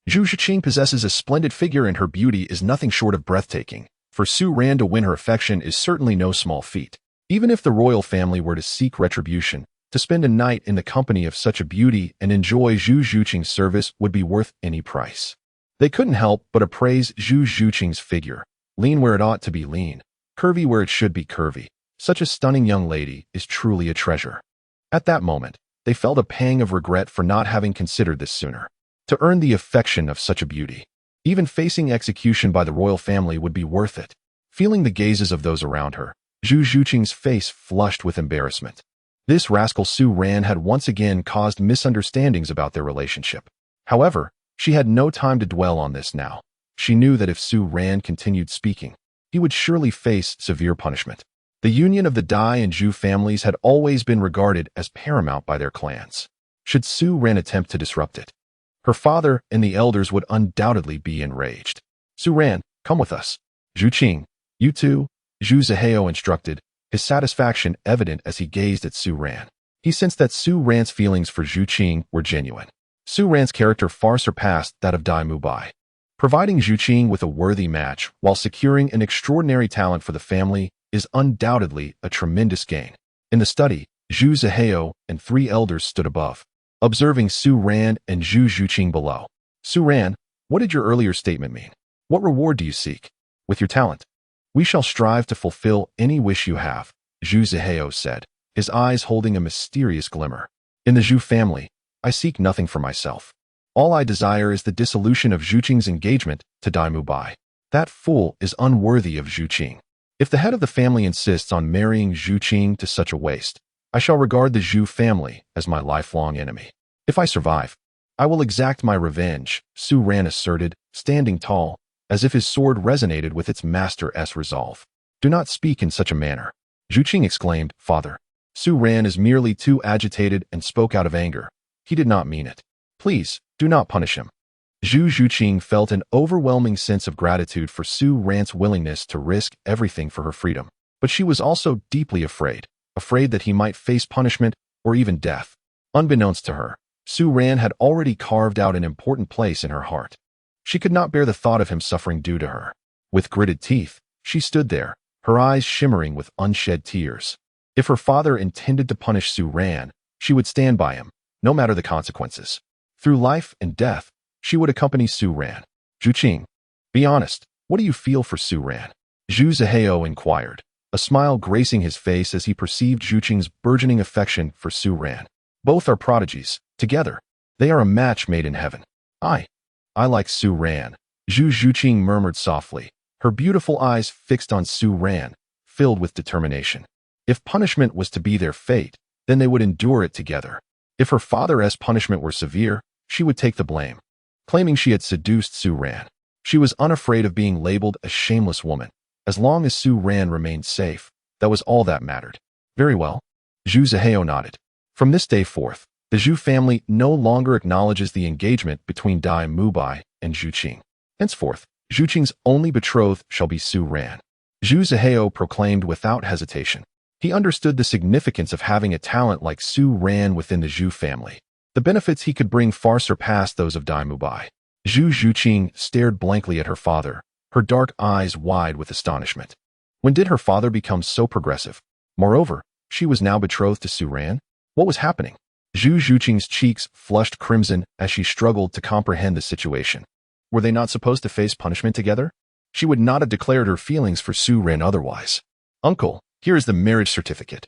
Zhu Zhuqing possesses a splendid figure and her beauty is nothing short of breathtaking. For Su Ran to win her affection is certainly no small feat. Even if the royal family were to seek retribution, to spend a night in the company of such a beauty and enjoy Zhu Zhuqing's service would be worth any price. They couldn't help but appraise Zhu Zhuqing's figure, lean where it ought to be lean, curvy where it should be curvy. Such a stunning young lady is truly a treasure. At that moment, they felt a pang of regret for not having considered this sooner. To earn the affection of such a beauty, even facing execution by the royal family would be worth it. Feeling the gazes of those around her, Zhu Zhuqing's face flushed with embarrassment. This rascal Su Ran had once again caused misunderstandings about their relationship. However, she had no time to dwell on this now. She knew that if Su Ran continued speaking, he would surely face severe punishment. The union of the Dai and Zhu families had always been regarded as paramount by their clans. Should Su Ran attempt to disrupt it, her father and the elders would undoubtedly be enraged. Su Ran, come with us. Zhuqing, you too, Zhu Zhuqing instructed, his satisfaction evident as he gazed at Su Ran. He sensed that Su Ran's feelings for Zhuqing were genuine. Su Ran's character far surpassed that of Mu Bai. Providing Zhuqing with a worthy match while securing an extraordinary talent for the family is undoubtedly a tremendous gain. In the study, Zhu Zhuqing and three elders stood above, observing Su Ran and Zhu Zhuqing below. Su Ran, what did your earlier statement mean? What reward do you seek? With your talent, we shall strive to fulfill any wish you have, Zhu Zhuqing said, his eyes holding a mysterious glimmer. In the Zhu family, I seek nothing for myself. All I desire is the dissolution of Zhuqing's engagement to Mu Bai. That fool is unworthy of Zhuqing. If the head of the family insists on marrying Zhuqing to such a waste, I shall regard the Zhu family as my lifelong enemy. If I survive, I will exact my revenge, Su Ran asserted, standing tall, as if his sword resonated with its master's resolve. Do not speak in such a manner. Zhu Zhuqing exclaimed, Father. Su Ran is merely too agitated and spoke out of anger. He did not mean it. Please, do not punish him. Zhu Zhuqing felt an overwhelming sense of gratitude for Su Ran's willingness to risk everything for her freedom. But she was also deeply afraid that he might face punishment or even death. Unbeknownst to her, Su Ran had already carved out an important place in her heart. She could not bear the thought of him suffering due to her. With gritted teeth, she stood there, her eyes shimmering with unshed tears. If her father intended to punish Su Ran, she would stand by him, no matter the consequences. Through life and death, she would accompany Su Ran. Zhu Zhuqing, be honest, what do you feel for Su Ran? Zhu Zhuqing inquired, a smile gracing his face as he perceived Zhu Zhuqing's burgeoning affection for Su Ran. Both are prodigies. Together, they are a match made in heaven. I like Su Ran, Zhu Zhuqing murmured softly, her beautiful eyes fixed on Su Ran, filled with determination. If punishment was to be their fate, then they would endure it together. If her father's punishment were severe, she would take the blame. Claiming she had seduced Su Ran, she was unafraid of being labeled a shameless woman. As long as Su Ran remained safe, that was all that mattered. Very well. Zhu Zhuqing nodded. From this day forth, the Zhu family no longer acknowledges the engagement between Mu Bai and Zhu Zhuqing. Henceforth, Zhu Zhuqing's only betrothed shall be Su Ran. Zhu Zhuqing proclaimed without hesitation. He understood the significance of having a talent like Su Ran within the Zhu family. The benefits he could bring far surpassed those of Mu Bai. Zhu Zhuqing stared blankly at her father, her dark eyes wide with astonishment. When did her father become so progressive? Moreover, she was now betrothed to Su Ran? What was happening? Zhu Zhuqing's cheeks flushed crimson as she struggled to comprehend the situation. Were they not supposed to face punishment together? She would not have declared her feelings for Su Ran otherwise. Uncle, here is the marriage certificate,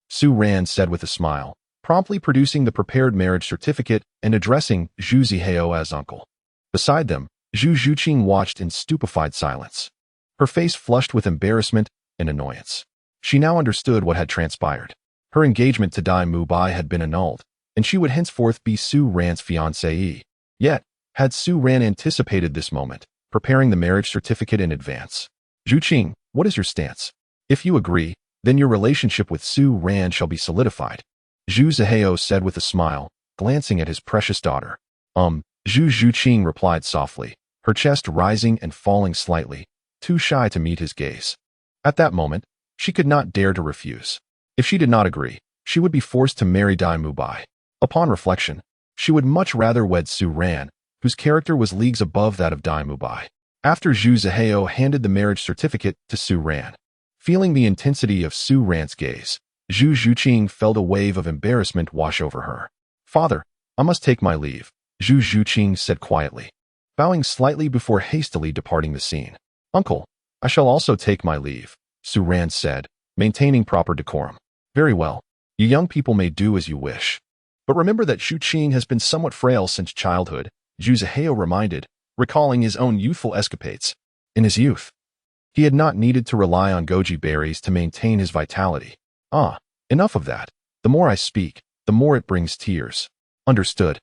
Su Ran said with a smile, promptly producing the prepared marriage certificate and addressing Zhu Zhuqing as uncle. Beside them, Zhu Zhuqing watched in stupefied silence. Her face flushed with embarrassment and annoyance. She now understood what had transpired. Her engagement to Mu Bai had been annulled, and she would henceforth be Su Ran's fiancée. Yet, had Su Ran anticipated this moment, preparing the marriage certificate in advance? Zhu Zhuqing, what is your stance? If you agree, then your relationship with Su Ran shall be solidified, Zhu Zhuqing said with a smile, glancing at his precious daughter. Zhu Zhuqing replied softly, her chest rising and falling slightly, too shy to meet his gaze. At that moment, she could not dare to refuse. If she did not agree, she would be forced to marry Mu Bai. Upon reflection, she would much rather wed Su Ran, whose character was leagues above that of Mu Bai. After Zhu Zhuqing handed the marriage certificate to Su Ran, feeling the intensity of Su Ran's gaze, Zhu Zhuqing felt a wave of embarrassment wash over her. Father, I must take my leave, Zhu Zhuqing said quietly, bowing slightly before hastily departing the scene. Uncle, I shall also take my leave, Su Ran said, maintaining proper decorum. Very well. You young people may do as you wish. But remember that Zhu Zhuqing has been somewhat frail since childhood, Zhu Zhuqing reminded, recalling his own youthful escapades. In his youth, he had not needed to rely on goji berries to maintain his vitality. Enough of that. The more I speak, the more it brings tears. Understood.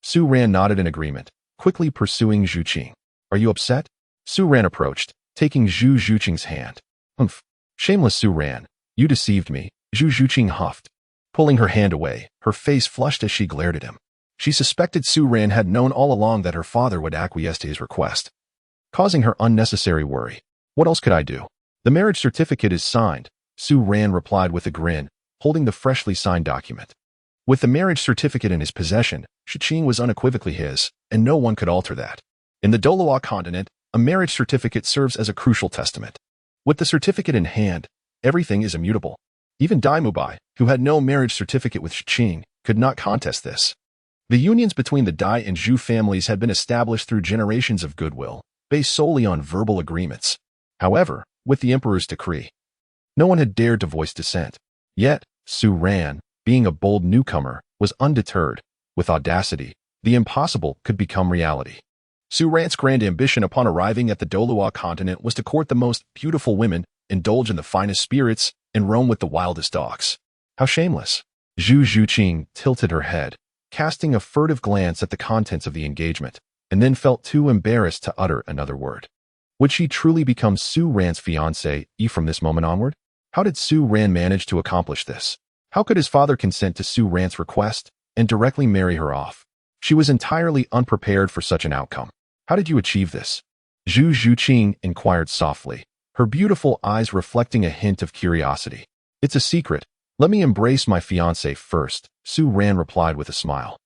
Su Ran nodded in agreement, quickly pursuing Zhu Zhuqing. Are you upset? Su Ran approached, taking Zhu Zhuqing's hand. Humph. Shameless Su Ran, you deceived me, Zhu Zhuqing huffed. Pulling her hand away, her face flushed as she glared at him. She suspected Su Ran had known all along that her father would acquiesce to his request, causing her unnecessary worry. What else could I do? The marriage certificate is signed, Su Ran replied with a grin, holding the freshly signed document. With the marriage certificate in his possession, Zhu Zhuqing was unequivocally his, and no one could alter that. In the Douluo Continent, a marriage certificate serves as a crucial testament. With the certificate in hand, everything is immutable. Even Mu Bai, who had no marriage certificate with Zhu Zhuqing, could not contest this. The unions between the Dai and Zhu families had been established through generations of goodwill, based solely on verbal agreements. However, with the emperor's decree, no one had dared to voice dissent. Yet, Su Ran, being a bold newcomer, was undeterred. With audacity, the impossible could become reality. Su Ran's grand ambition upon arriving at the Douluo Continent was to court the most beautiful women, indulge in the finest spirits, and roam with the wildest dogs. How shameless! Zhu Zhuqing tilted her head, casting a furtive glance at the contents of the engagement, and then felt too embarrassed to utter another word. Would she truly become Su Ran's fiancée from this moment onward? How did Su Ran manage to accomplish this? How could his father consent to Su Ran's request and directly marry her off? She was entirely unprepared for such an outcome. How did you achieve this? Zhu Zhuqing inquired softly, her beautiful eyes reflecting a hint of curiosity. It's a secret. Let me embrace my fiancé first, Su Ran replied with a smile,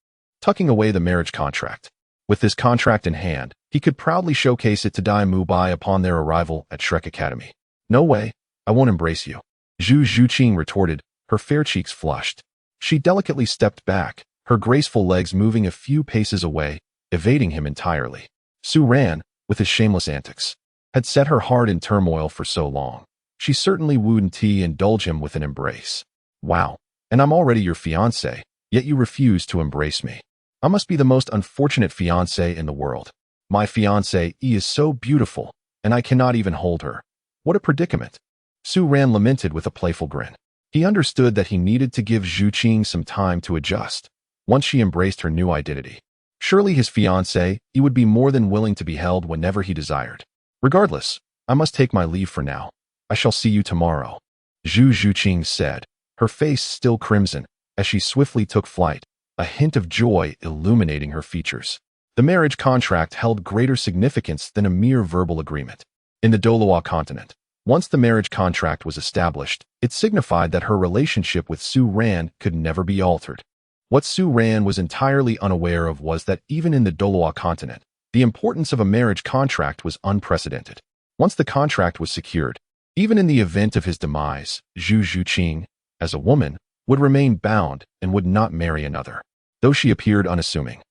tucking away the marriage contract. With this contract in hand, he could proudly showcase it to Dai Mu Bai upon their arrival at Shrek Academy. No way, I won't embrace you, Zhu Zhuqing retorted, her fair cheeks flushed. She delicately stepped back, her graceful legs moving a few paces away, evading him entirely. Su Ran, with his shameless antics, had set her heart in turmoil for so long. She certainly wouldn't indulge him with an embrace. Wow, and I'm already your fiancé, yet you refuse to embrace me. I must be the most unfortunate fiancé in the world. My fiancée is so beautiful, and I cannot even hold her. What a predicament. Su Ran lamented with a playful grin. He understood that he needed to give Zhu Qing some time to adjust, once she embraced her new identity. Surely his fiancée would be more than willing to be held whenever he desired. Regardless, I must take my leave for now. I shall see you tomorrow, Zhu Zhuqing said, her face still crimson, as she swiftly took flight, a hint of joy illuminating her features. The marriage contract held greater significance than a mere verbal agreement. In the Douluo Continent, once the marriage contract was established, it signified that her relationship with Su Ran could never be altered. What Su Ran was entirely unaware of was that even in the Douluo Continent, the importance of a marriage contract was unprecedented. Once the contract was secured, even in the event of his demise, Zhu Zhuqing, as a woman, would remain bound and would not marry another, though she appeared unassuming.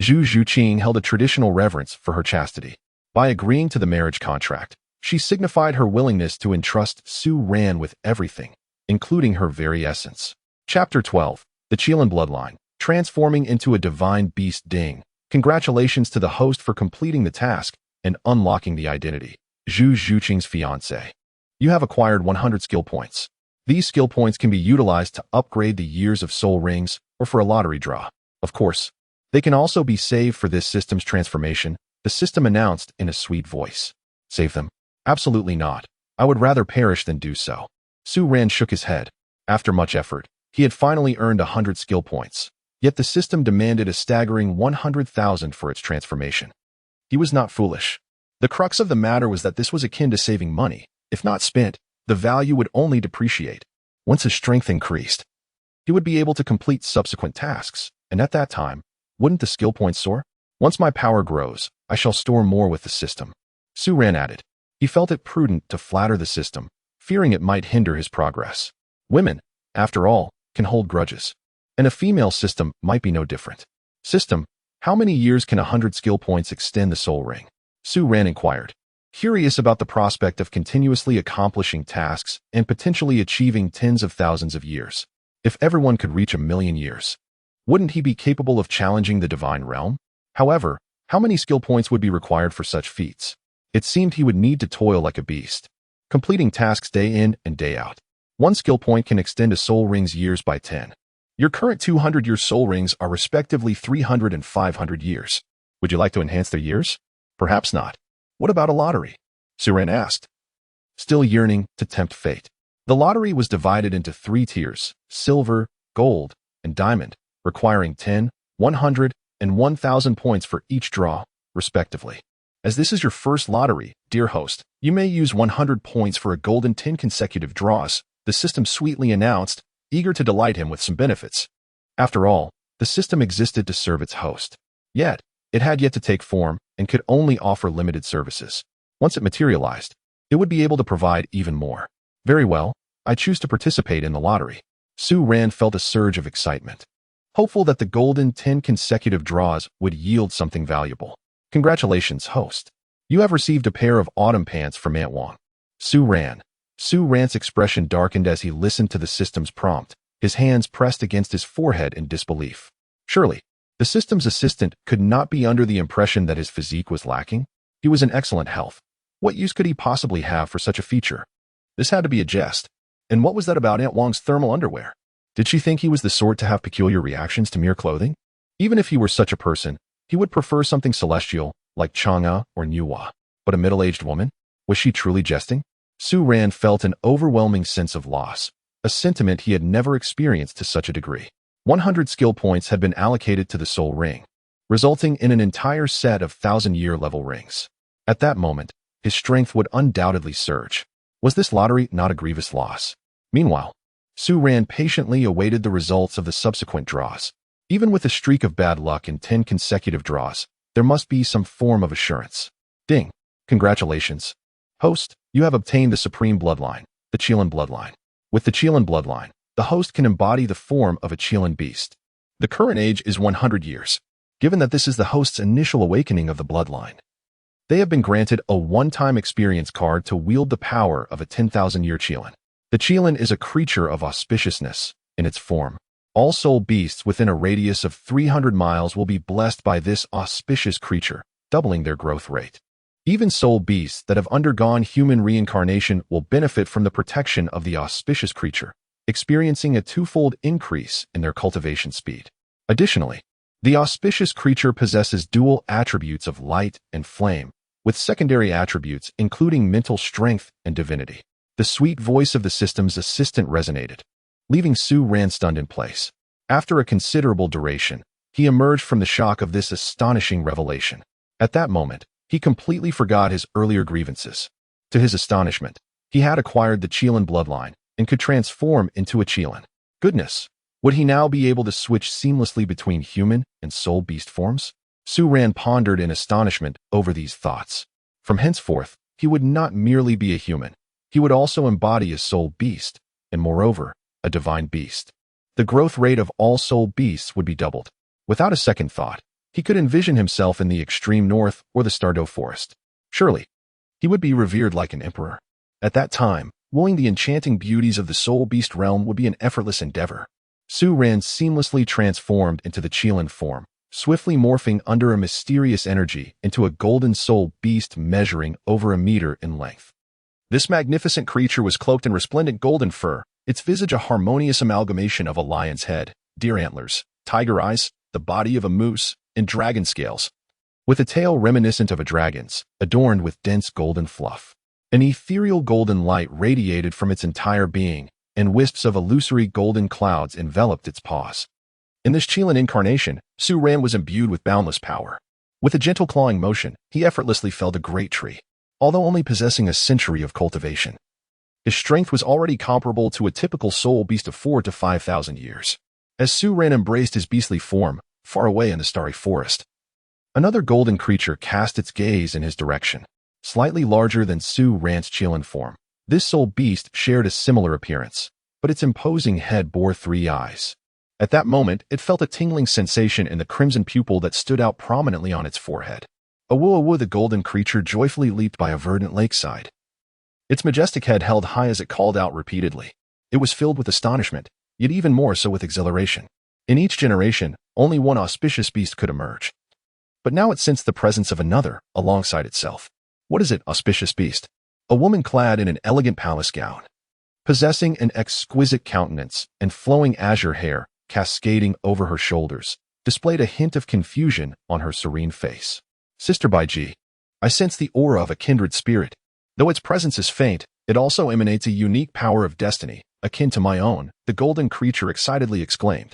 Zhu Zhuqing held a traditional reverence for her chastity. By agreeing to the marriage contract, she signified her willingness to entrust Su Ran with everything, including her very essence. Chapter 12. The Qilin bloodline, transforming into a divine beast Ding. Congratulations to the host for completing the task and unlocking the identity. Zhu Zhuqing's fiancé. You have acquired 100 skill points. These skill points can be utilized to upgrade the years of soul rings or for a lottery draw. Of course, they can also be saved for this system's transformation, the system announced in a sweet voice. Save them? Absolutely not. I would rather perish than do so. Su Ran shook his head. After much effort, he had finally earned 100 skill points, yet the system demanded a staggering 100,000 for its transformation. He was not foolish. The crux of the matter was that this was akin to saving money. If not spent, the value would only depreciate. Once his strength increased, he would be able to complete subsequent tasks, and at that time, wouldn't the skill points soar? Once my power grows, I shall store more with the system. Su Ran added. He felt it prudent to flatter the system, fearing it might hinder his progress. Women, after all, can hold grudges, and a female system might be no different. System, how many years can 100 skill points extend the soul ring? Su Ran inquired, curious about the prospect of continuously accomplishing tasks and potentially achieving tens of thousands of years. If everyone could reach 1,000,000 years, wouldn't he be capable of challenging the divine realm? However, how many skill points would be required for such feats? It seemed he would need to toil like a beast, completing tasks day in and day out. One skill point can extend a soul ring's years by 10. Your current 200-year soul rings are respectively 300 and 500 years. Would you like to enhance their years? Perhaps not. What about a lottery? Su Ran asked, still yearning to tempt fate. The lottery was divided into 3 tiers, silver, gold, and diamond, requiring 10, 100, and 1,000 points for each draw, respectively. As this is your first lottery, dear host, you may use 100 points for a golden 10 consecutive draws, the system sweetly announced, eager to delight him with some benefits. After all, the system existed to serve its host. Yet, it had yet to take form and could only offer limited services. Once it materialized, it would be able to provide even more. Very well, I choose to participate in the lottery. Su Ran felt a surge of excitement, hopeful that the golden 10 consecutive draws would yield something valuable. Congratulations, host. You have received a pair of autumn pants from Aunt Wang. Su Ran's expression darkened as he listened to the system's prompt, his hands pressed against his forehead in disbelief. Surely, the system's assistant could not be under the impression that his physique was lacking. He was in excellent health. What use could he possibly have for such a feature? This had to be a jest. And what was that about Aunt Wang's thermal underwear? Did she think he was the sort to have peculiar reactions to mere clothing? Even if he were such a person, he would prefer something celestial, like Chang'e or Nuwa. But a middle-aged woman? Was she truly jesting? Su Ran felt an overwhelming sense of loss, a sentiment he had never experienced to such a degree. 100 skill points had been allocated to the Soul Ring, resulting in an entire set of 1,000-year level rings. At that moment, his strength would undoubtedly surge. Was this lottery not a grievous loss? Meanwhile, Su Ran patiently awaited the results of the subsequent draws. Even with a streak of bad luck in 10 consecutive draws, there must be some form of assurance. Ding! Congratulations. Host, you have obtained the supreme bloodline, the Qilin bloodline. With the Qilin bloodline, the host can embody the form of a Qilin beast. The current age is 100 years. Given that this is the host's initial awakening of the bloodline, they have been granted a one-time experience card to wield the power of a 10,000-year Qilin. The Qilin is a creature of auspiciousness in its form. All soul beasts within a radius of 300 miles will be blessed by this auspicious creature, doubling their growth rate. Even soul beasts that have undergone human reincarnation will benefit from the protection of the auspicious creature, experiencing a twofold increase in their cultivation speed. Additionally, the auspicious creature possesses dual attributes of light and flame, with secondary attributes including mental strength and divinity. The sweet voice of the system's assistant resonated, leaving Su Ran stunned in place. After a considerable duration, he emerged from the shock of this astonishing revelation. At that moment, he completely forgot his earlier grievances. To his astonishment, he had acquired the Qilin bloodline and could transform into a Qilin. Goodness! Would he now be able to switch seamlessly between human and soul beast forms? Su Ran pondered in astonishment over these thoughts. From henceforth, he would not merely be a human. He would also embody a soul beast, and moreover, a divine beast. The growth rate of all soul beasts would be doubled. Without a second thought, he could envision himself in the extreme north or the Stardew Forest. Surely, he would be revered like an emperor. At that time, wooing the enchanting beauties of the soul beast realm would be an effortless endeavor. Su Ran seamlessly transformed into the Qilin form, swiftly morphing under a mysterious energy into a golden soul beast measuring over 1 meter in length. This magnificent creature was cloaked in resplendent golden fur, its visage a harmonious amalgamation of a lion's head, deer antlers, tiger eyes, the body of a moose, and dragon scales, with a tail reminiscent of a dragon's, adorned with dense golden fluff. An ethereal golden light radiated from its entire being, and wisps of illusory golden clouds enveloped its paws. In this Qilin incarnation, Su Ran was imbued with boundless power. With a gentle clawing motion, he effortlessly felled a great tree, although only possessing a century of cultivation. His strength was already comparable to a typical soul beast of 4,000 to 5,000 years. As Su Ran embraced his beastly form, far away in the starry forest, another golden creature cast its gaze in his direction. Slightly larger than Su Ran's Qilin form, this soul beast shared a similar appearance, but its imposing head bore 3 eyes. At that moment, it felt a tingling sensation in the crimson pupil that stood out prominently on its forehead. Awoo, the golden creature joyfully leaped by a verdant lakeside. Its majestic head held high as it called out repeatedly. It was filled with astonishment, yet even more so with exhilaration. In each generation, only one auspicious beast could emerge. But now it sensed the presence of another alongside itself. What is it, auspicious beast? A woman clad in an elegant palace gown, possessing an exquisite countenance and flowing azure hair cascading over her shoulders, displayed a hint of confusion on her serene face. Sister Baiji, I sense the aura of a kindred spirit. Though its presence is faint, it also emanates a unique power of destiny, akin to my own, the golden creature excitedly exclaimed,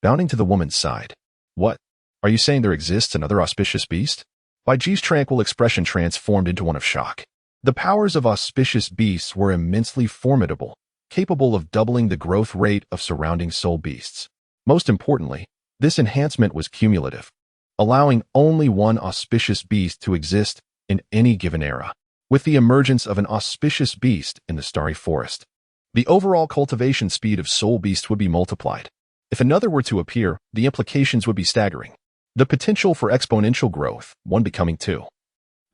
bounding to the woman's side. What? Are you saying there exists another auspicious beast? Baiji's tranquil expression transformed into one of shock. The powers of auspicious beasts were immensely formidable, capable of doubling the growth rate of surrounding soul beasts. Most importantly, this enhancement was cumulative, allowing only one auspicious beast to exist in any given era. With the emergence of an auspicious beast in the starry forest, the overall cultivation speed of soul beasts would be multiplied. If another were to appear, the implications would be staggering. The potential for exponential growth, 1 becoming 2,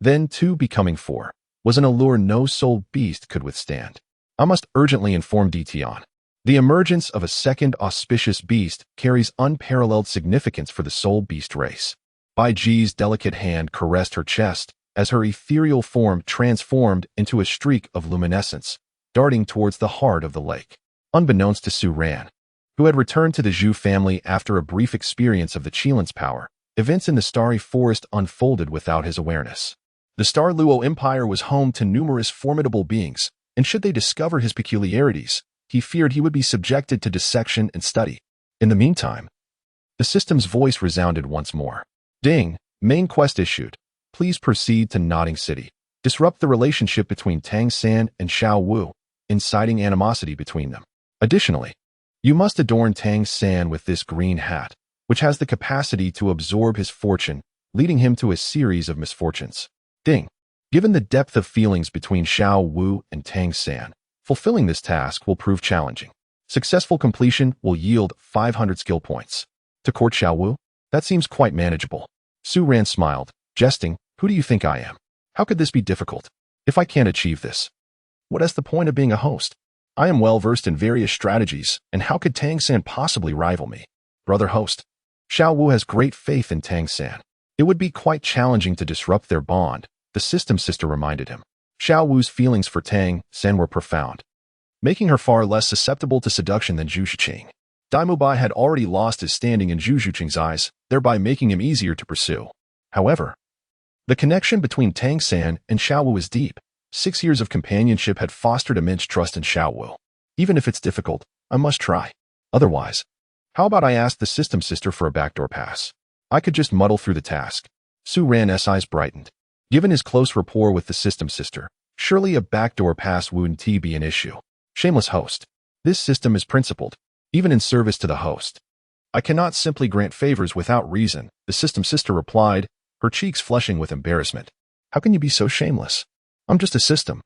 then 2 becoming 4, was an allure no soul beast could withstand. I must urgently inform Dtion. The emergence of a second auspicious beast carries unparalleled significance for the soul beast race. Baiji's delicate hand caressed her chest as her ethereal form transformed into a streak of luminescence, darting towards the heart of the lake. Unbeknownst to Su Ran, who had returned to the Zhu family after a brief experience of the Qilin's power. Events in the Starry Forest unfolded without his awareness. The Star Luo Empire was home to numerous formidable beings, and should they discover his peculiarities, he feared he would be subjected to dissection and study. In the meantime, the system's voice resounded once more. Ding, main quest issued. Please proceed to Nodding City. Disrupt the relationship between Tang San and Xiao Wu, inciting animosity between them. Additionally, you must adorn Tang San with this green hat, which has the capacity to absorb his fortune, leading him to a series of misfortunes. Ding. Given the depth of feelings between Xiao Wu and Tang San, fulfilling this task will prove challenging. Successful completion will yield 500 skill points. To court Xiao Wu? That seems quite manageable. Su Ran smiled, jesting, who do you think I am? How could this be difficult? If I can't achieve this, what is the point of being a host? I am well versed in various strategies, and how could Tang San possibly rival me? Brother host. Xiao Wu has great faith in Tang San. It would be quite challenging to disrupt their bond, the system sister reminded him. Xiao Wu's feelings for Tang San were profound, making her far less susceptible to seduction than Zhu Zhuqing. Mu Bai had already lost his standing in Zhu Zhuqing's eyes, thereby making him easier to pursue. However, the connection between Tang San and Xiao Wu is deep. 6 years of companionship had fostered immense trust in Xiao Wu. Even if it's difficult, I must try. Otherwise, how about I ask the system sister for a backdoor pass? I could just muddle through the task. Su Ran's eyes brightened. Given his close rapport with the system sister, surely a backdoor pass wouldn't be an issue. Shameless host. This system is principled, even in service to the host. I cannot simply grant favors without reason, the system sister replied, her cheeks flushing with embarrassment. How can you be so shameless? I'm just a system.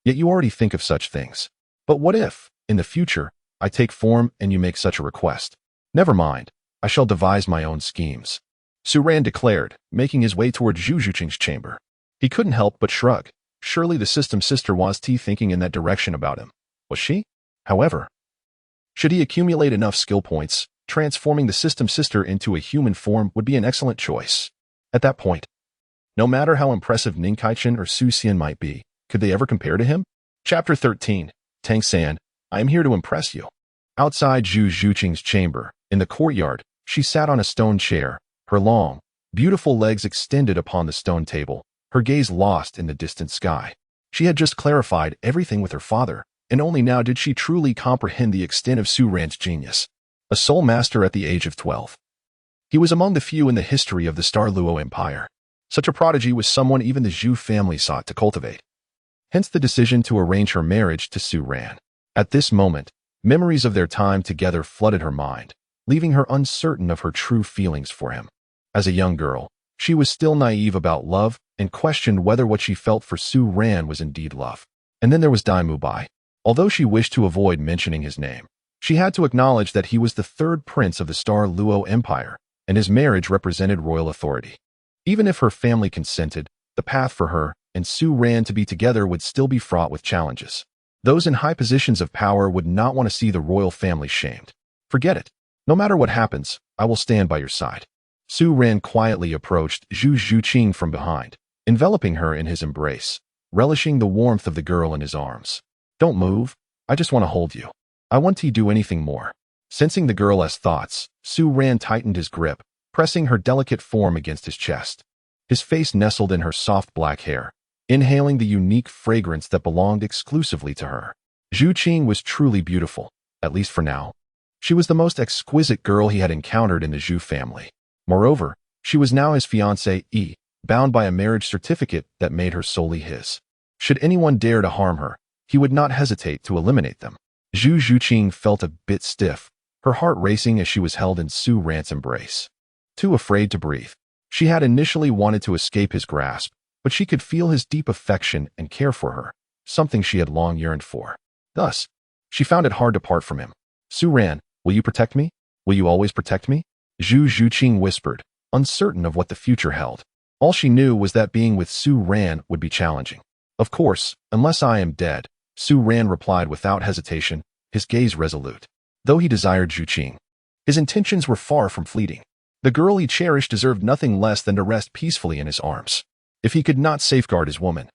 Yet you already think of such things. But what if, in the future, I take form and you make such a request? Never mind, I shall devise my own schemes. Su Ran declared, making his way toward Zhu Zhuqing's chamber. He couldn't help but shrug. Surely the system sister was thinking in that direction about him. Was she? However, should he accumulate enough skill points, transforming the system sister into a human form would be an excellent choice. At that point, no matter how impressive Ning Kaichen or Su Xian might be, could they ever compare to him? Chapter 13. Tang San, I am here to impress you. Outside Zhu Zhuqing's chamber, in the courtyard, she sat on a stone chair, her long, beautiful legs extended upon the stone table, her gaze lost in the distant sky. She had just clarified everything with her father, and only now did she truly comprehend the extent of Su Ran's genius. A sole master at the age of 12. He was among the few in the history of the Star Luo Empire. Such a prodigy was someone even the Zhu family sought to cultivate. Hence the decision to arrange her marriage to Su Ran. At this moment, memories of their time together flooded her mind, leaving her uncertain of her true feelings for him. As a young girl, she was still naive about love and questioned whether what she felt for Su Ran was indeed love. And then there was Mu Bai. Although she wished to avoid mentioning his name, she had to acknowledge that he was the third prince of the Star Luo Empire, and his marriage represented royal authority. Even if her family consented, the path for her and Su Ran to be together would still be fraught with challenges. Those in high positions of power would not want to see the royal family shamed. Forget it. No matter what happens, I will stand by your side. Su Ran quietly approached Zhu Zhuqing from behind, enveloping her in his embrace, relishing the warmth of the girl in his arms. Don't move. I just want to hold you. I want to do anything more. Sensing the girl's thoughts, Su Ran tightened his grip, pressing her delicate form against his chest. His face nestled in her soft black hair, inhaling the unique fragrance that belonged exclusively to her. Zhu Qing was truly beautiful, at least for now. She was the most exquisite girl he had encountered in the Zhu family. Moreover, she was now his fiancée, bound by a marriage certificate that made her solely his. Should anyone dare to harm her, he would not hesitate to eliminate them. Zhu Zhuqing felt a bit stiff, her heart racing as she was held in Su Ran's embrace. Too afraid to breathe. She had initially wanted to escape his grasp, but she could feel his deep affection and care for her, something she had long yearned for. Thus, she found it hard to part from him. Su Ran, will you protect me? Will you always protect me? Zhu Zhuqing whispered, uncertain of what the future held. All she knew was that being with Su Ran would be challenging. Of course, unless I am dead, Su Ran replied without hesitation, his gaze resolute. Though he desired Zhuqing, his intentions were far from fleeting. The girl he cherished deserved nothing less than to rest peacefully in his arms. If he could not safeguard his woman,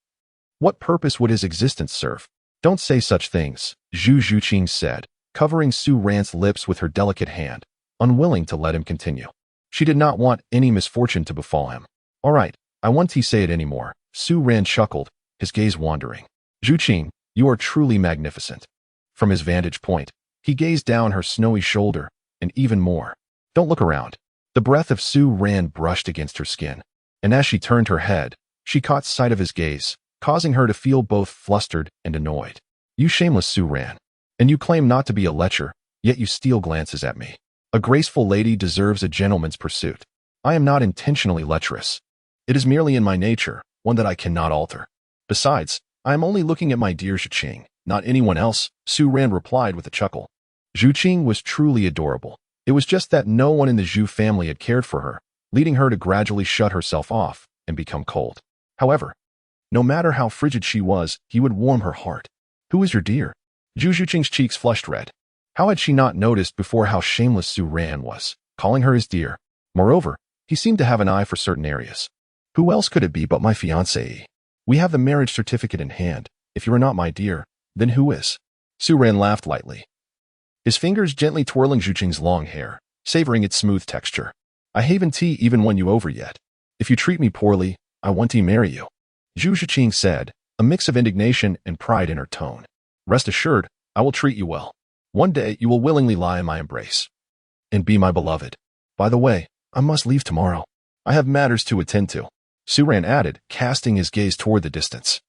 what purpose would his existence serve? Don't say such things, Zhu Zhuqing said, covering Su Ran's lips with her delicate hand, unwilling to let him continue. She did not want any misfortune to befall him. All right, I won't say it anymore. Su Ran chuckled, his gaze wandering. Zhuqing, you are truly magnificent. From his vantage point, he gazed down her snowy shoulder, and even more. Don't look around. The breath of Su Ran brushed against her skin, and as she turned her head, she caught sight of his gaze, causing her to feel both flustered and annoyed. You shameless Su Ran. And you claim not to be a lecher, yet you steal glances at me. A graceful lady deserves a gentleman's pursuit. I am not intentionally lecherous. It is merely in my nature, one that I cannot alter. Besides, I am only looking at my dear Zhuqing, not anyone else, Su Ran replied with a chuckle. Zhuqing was truly adorable. It was just that no one in the Zhu family had cared for her, leading her to gradually shut herself off and become cold. However, no matter how frigid she was, he would warm her heart. Who is your dear? Zhu Zhuqing's cheeks flushed red. How had she not noticed before how shameless Su Ran was, calling her his dear? Moreover, he seemed to have an eye for certain areas. Who else could it be but my fiancée? We have the marriage certificate in hand. If you are not my dear, then who is? Su Ran laughed lightly, his fingers gently twirling Zhuqing's long hair, savoring its smooth texture. I haven't even won you over yet. If you treat me poorly, I won't marry you. Zhu Zhuqing said, a mix of indignation and pride in her tone. Rest assured, I will treat you well. One day you will willingly lie in my embrace and be my beloved. By the way, I must leave tomorrow. I have matters to attend to. Su Ran added, casting his gaze toward the distance.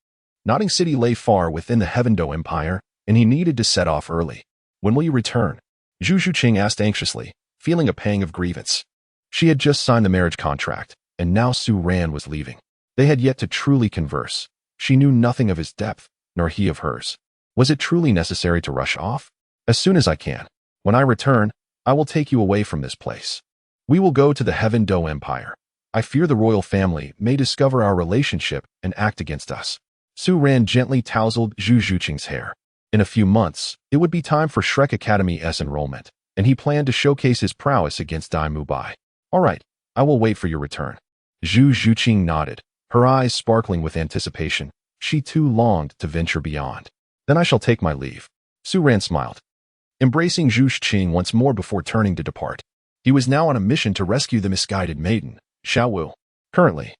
Nodding City lay far within the Heavendo Empire, and he needed to set off early. When will you return? Zhu Zhuqing asked anxiously, feeling a pang of grievance. She had just signed the marriage contract, and now Su Ran was leaving. They had yet to truly converse. She knew nothing of his depth, nor he of hers. Was it truly necessary to rush off? As soon as I can. When I return, I will take you away from this place. We will go to the Heavendo Empire. I fear the royal family may discover our relationship and act against us. Su Ran gently tousled Zhu Zhuqing's hair. In a few months, it would be time for Shrek Academy's enrollment, and he planned to showcase his prowess against Mu Bai. All right, I will wait for your return. Zhu Zhuqing nodded, her eyes sparkling with anticipation. She too longed to venture beyond. Then I shall take my leave. Su Ran smiled, embracing Zhu Zhuqing once more before turning to depart. He was now on a mission to rescue the misguided maiden, Xiao Wu. Currently,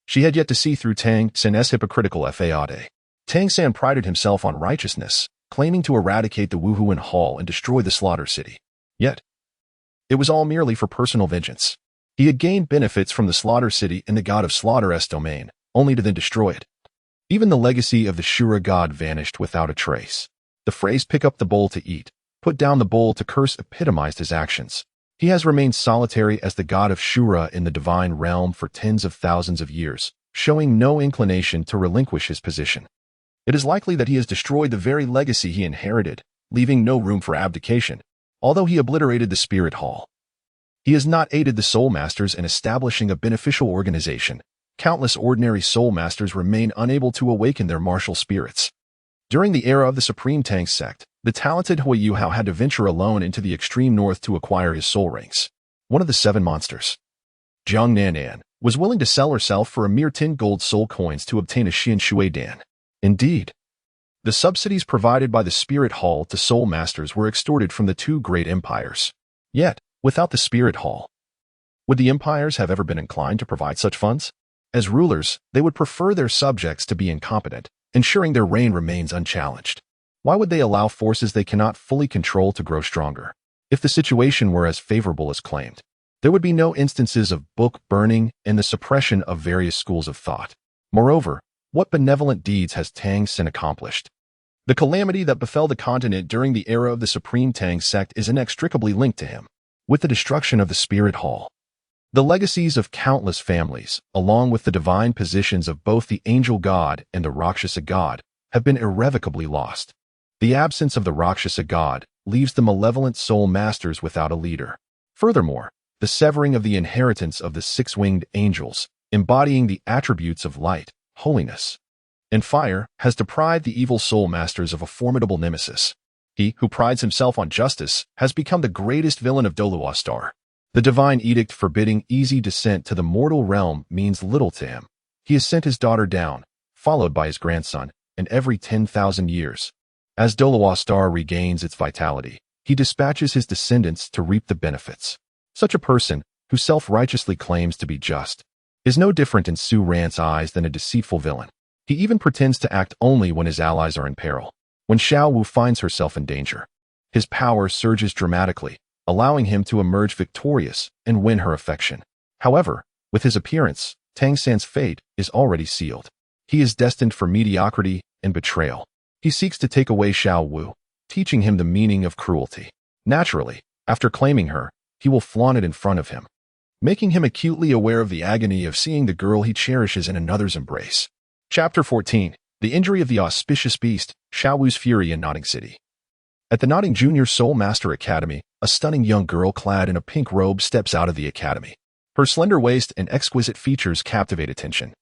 she had yet to see through Tang San's hypocritical faade. Tang San prided himself on righteousness, claiming to eradicate the Wuhuan Hall and destroy the Slaughter City. Yet, it was all merely for personal vengeance. He had gained benefits from the Slaughter City and the god of Slaughter's domain, only to then destroy it. Even the legacy of the Shura god vanished without a trace. The phrase pick up the bowl to eat, put down the bowl to curse epitomized his actions. He has remained solitary as the god of Shura in the divine realm for tens of thousands of years, showing no inclination to relinquish his position. It is likely that he has destroyed the very legacy he inherited, leaving no room for abdication, although he obliterated the Spirit Hall. He has not aided the Soul Masters in establishing a beneficial organization. Countless ordinary Soul Masters remain unable to awaken their martial spirits. During the era of the Supreme Tang sect, the talented Huayu Hao had to venture alone into the extreme north to acquire his soul rings. One of the 7 monsters, Jiang Nanan, was willing to sell herself for a mere 10 gold soul coins to obtain a Xian Shui Dan. Indeed, the subsidies provided by the Spirit Hall to Soul Masters were extorted from the 2 great empires. Yet, without the Spirit Hall, would the empires have ever been inclined to provide such funds? As rulers, they would prefer their subjects to be incompetent, ensuring their reign remains unchallenged. Why would they allow forces they cannot fully control to grow stronger? If the situation were as favorable as claimed, there would be no instances of book burning and the suppression of various schools of thought. Moreover, what benevolent deeds has Tang San accomplished? The calamity that befell the continent during the era of the Supreme Tang sect is inextricably linked to him. With the destruction of the Spirit Hall, the legacies of countless families, along with the divine positions of both the Angel God and the Rakshasa God, have been irrevocably lost. The absence of the Rakshasa God leaves the malevolent Soul Masters without a leader. Furthermore, the severing of the inheritance of the 6-winged angels, embodying the attributes of light, holiness, and fire, has deprived the evil Soul Masters of a formidable nemesis. He, who prides himself on justice, has become the greatest villain of Douluo Star. The divine edict forbidding easy descent to the mortal realm means little to him. He has sent his daughter down, followed by his grandson, and every 10,000 years. As Douluo Star regains its vitality, he dispatches his descendants to reap the benefits. Such a person, who self-righteously claims to be just, is no different in Su Ran's eyes than a deceitful villain. He even pretends to act only when his allies are in peril. When Xiao Wu finds herself in danger, his power surges dramatically, allowing him to emerge victorious and win her affection. However, with his appearance, Tang San's fate is already sealed. He is destined for mediocrity and betrayal. He seeks to take away Xiao Wu, teaching him the meaning of cruelty. Naturally, after claiming her, he will flaunt it in front of him, making him acutely aware of the agony of seeing the girl he cherishes in another's embrace. Chapter 14. The Injury of the Auspicious Beast, Xiao Wu's Fury in Notting City. At the Notting Junior Soul Master Academy, a stunning young girl clad in a pink robe steps out of the academy. Her slender waist and exquisite features captivate attention.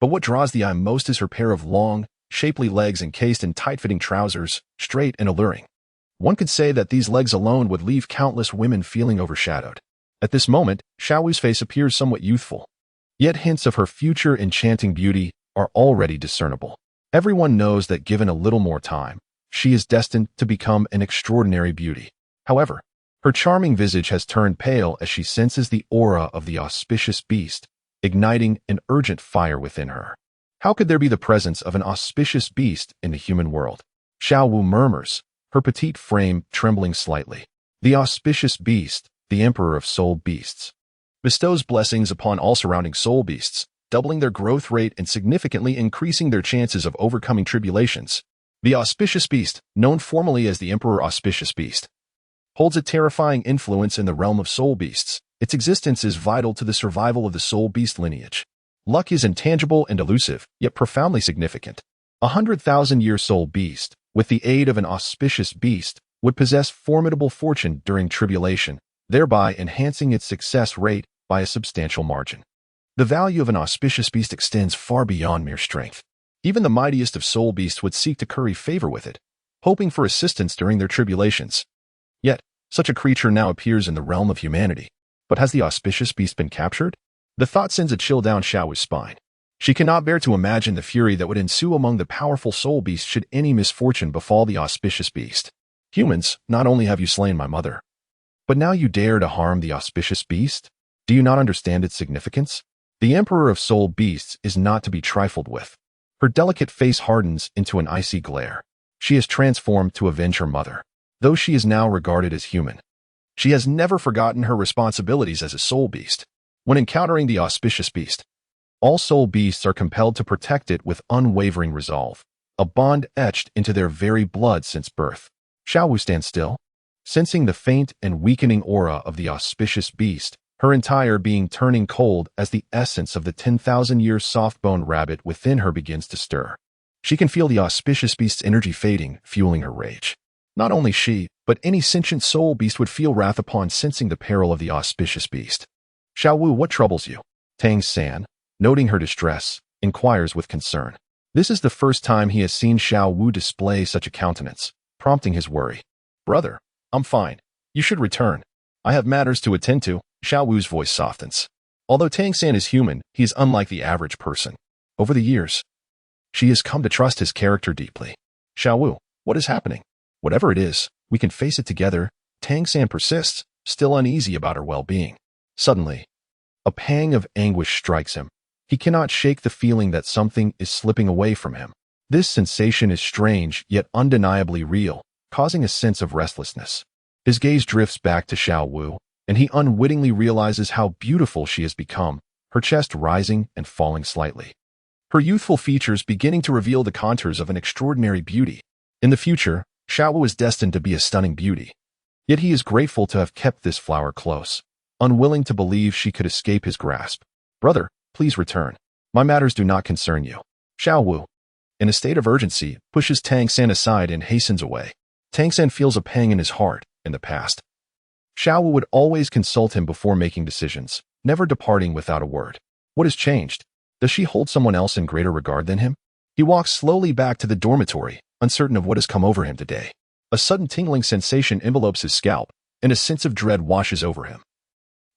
But what draws the eye most is her pair of long, shapely legs encased in tight-fitting trousers, straight and alluring. One could say that these legs alone would leave countless women feeling overshadowed. At this moment, Xiao Wu's face appears somewhat youthful. Yet hints of her future enchanting beauty are already discernible. Everyone knows that given a little more time, she is destined to become an extraordinary beauty. However, her charming visage has turned pale as she senses the aura of the auspicious beast, igniting an urgent fire within her. How could there be the presence of an auspicious beast in the human world? Xiao Wu murmurs, her petite frame trembling slightly. The auspicious beast, the emperor of soul beasts, bestows blessings upon all surrounding soul beasts, doubling their growth rate and significantly increasing their chances of overcoming tribulations. The auspicious beast, known formally as the Emperor Auspicious Beast, holds a terrifying influence in the realm of soul beasts. Its existence is vital to the survival of the soul beast lineage. Luck is intangible and elusive, yet profoundly significant. 100,000-year soul beast, with the aid of an auspicious beast, would possess formidable fortune during tribulation, thereby enhancing its success rate by a substantial margin. The value of an auspicious beast extends far beyond mere strength. Even the mightiest of soul beasts would seek to curry favor with it, hoping for assistance during their tribulations. Yet, such a creature now appears in the realm of humanity. But has the auspicious beast been captured? The thought sends a chill down Xiao Wu's spine. She cannot bear to imagine the fury that would ensue among the powerful soul beasts should any misfortune befall the auspicious beast. Humans, not only have you slain my mother, but now you dare to harm the auspicious beast? Do you not understand its significance? The Emperor of Soul Beasts is not to be trifled with. Her delicate face hardens into an icy glare. She is transformed to avenge her mother. Though she is now regarded as human, she has never forgotten her responsibilities as a soul beast. When encountering the auspicious beast, all soul beasts are compelled to protect it with unwavering resolve, a bond etched into their very blood since birth. Xiao Wu stands still, sensing the faint and weakening aura of the auspicious beast, her entire being turning cold as the essence of the 10,000-year soft-boned rabbit within her begins to stir. She can feel the auspicious beast's energy fading, fueling her rage. Not only she, but any sentient soul beast would feel wrath upon sensing the peril of the auspicious beast. Xiao Wu, what troubles you? Tang San, noting her distress, inquires with concern. This is the first time he has seen Xiao Wu display such a countenance, prompting his worry. Brother, I'm fine. You should return. I have matters to attend to. Xiao Wu's voice softens. Although Tang San is human, he is unlike the average person. Over the years, she has come to trust his character deeply. Xiao Wu, what is happening? Whatever it is, we can face it together. Tang San persists, still uneasy about her well-being. Suddenly, a pang of anguish strikes him. He cannot shake the feeling that something is slipping away from him. This sensation is strange yet undeniably real, causing a sense of restlessness. His gaze drifts back to Xiao Wu, and he unwittingly realizes how beautiful she has become, her chest rising and falling slightly. Her youthful features beginning to reveal the contours of an extraordinary beauty. In the future, Xiao Wu is destined to be a stunning beauty. Yet he is grateful to have kept this flower close, unwilling to believe she could escape his grasp. Brother, please return. My matters do not concern you. Xiao Wu, in a state of urgency, pushes Tang San aside and hastens away. Tang San feels a pang in his heart. In the past, Xiao Wu would always consult him before making decisions, never departing without a word. What has changed? Does she hold someone else in greater regard than him? He walks slowly back to the dormitory, uncertain of what has come over him today. A sudden tingling sensation envelopes his scalp, and a sense of dread washes over him.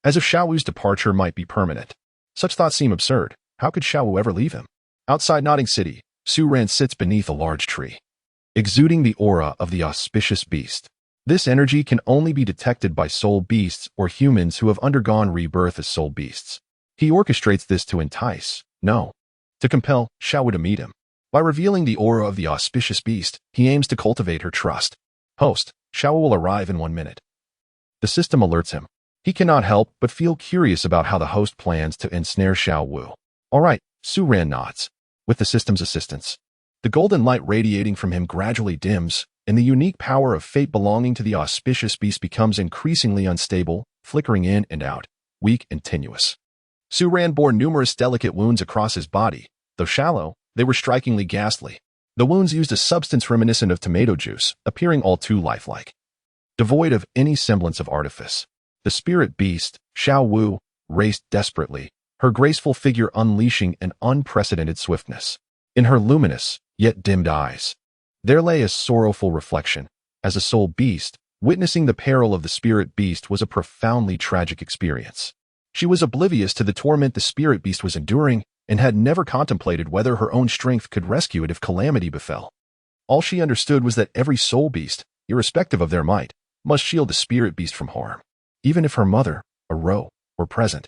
As if Xiao Wu's departure might be permanent. Such thoughts seem absurd. How could Xiao Wu ever leave him? Outside Notting City, Su Ran sits beneath a large tree, exuding the aura of the auspicious beast. This energy can only be detected by soul beasts or humans who have undergone rebirth as soul beasts. He orchestrates this to entice, no, to compel Xiao to meet him. By revealing the aura of the auspicious beast, he aims to cultivate her trust. Host, Xiao will arrive in 1 minute. The system alerts him. He cannot help but feel curious about how the host plans to ensnare Xiao Wu. All right, Su Ran nods. With the system's assistance, the golden light radiating from him gradually dims, and the unique power of fate belonging to the auspicious beast becomes increasingly unstable, flickering in and out, weak and tenuous. Su Ran bore numerous delicate wounds across his body. Though shallow, they were strikingly ghastly. The wounds used a substance reminiscent of tomato juice, appearing all too lifelike. Devoid of any semblance of artifice, the spirit beast, Xiao Wu, raced desperately, her graceful figure unleashing an unprecedented swiftness. In her luminous, yet dimmed eyes, there lay a sorrowful reflection. As a soul beast, witnessing the peril of the spirit beast was a profoundly tragic experience. She was oblivious to the torment the spirit beast was enduring and had never contemplated whether her own strength could rescue it if calamity befell. All she understood was that every soul beast, irrespective of their might, must shield the spirit beast from harm, even if her mother, a Ro, were present.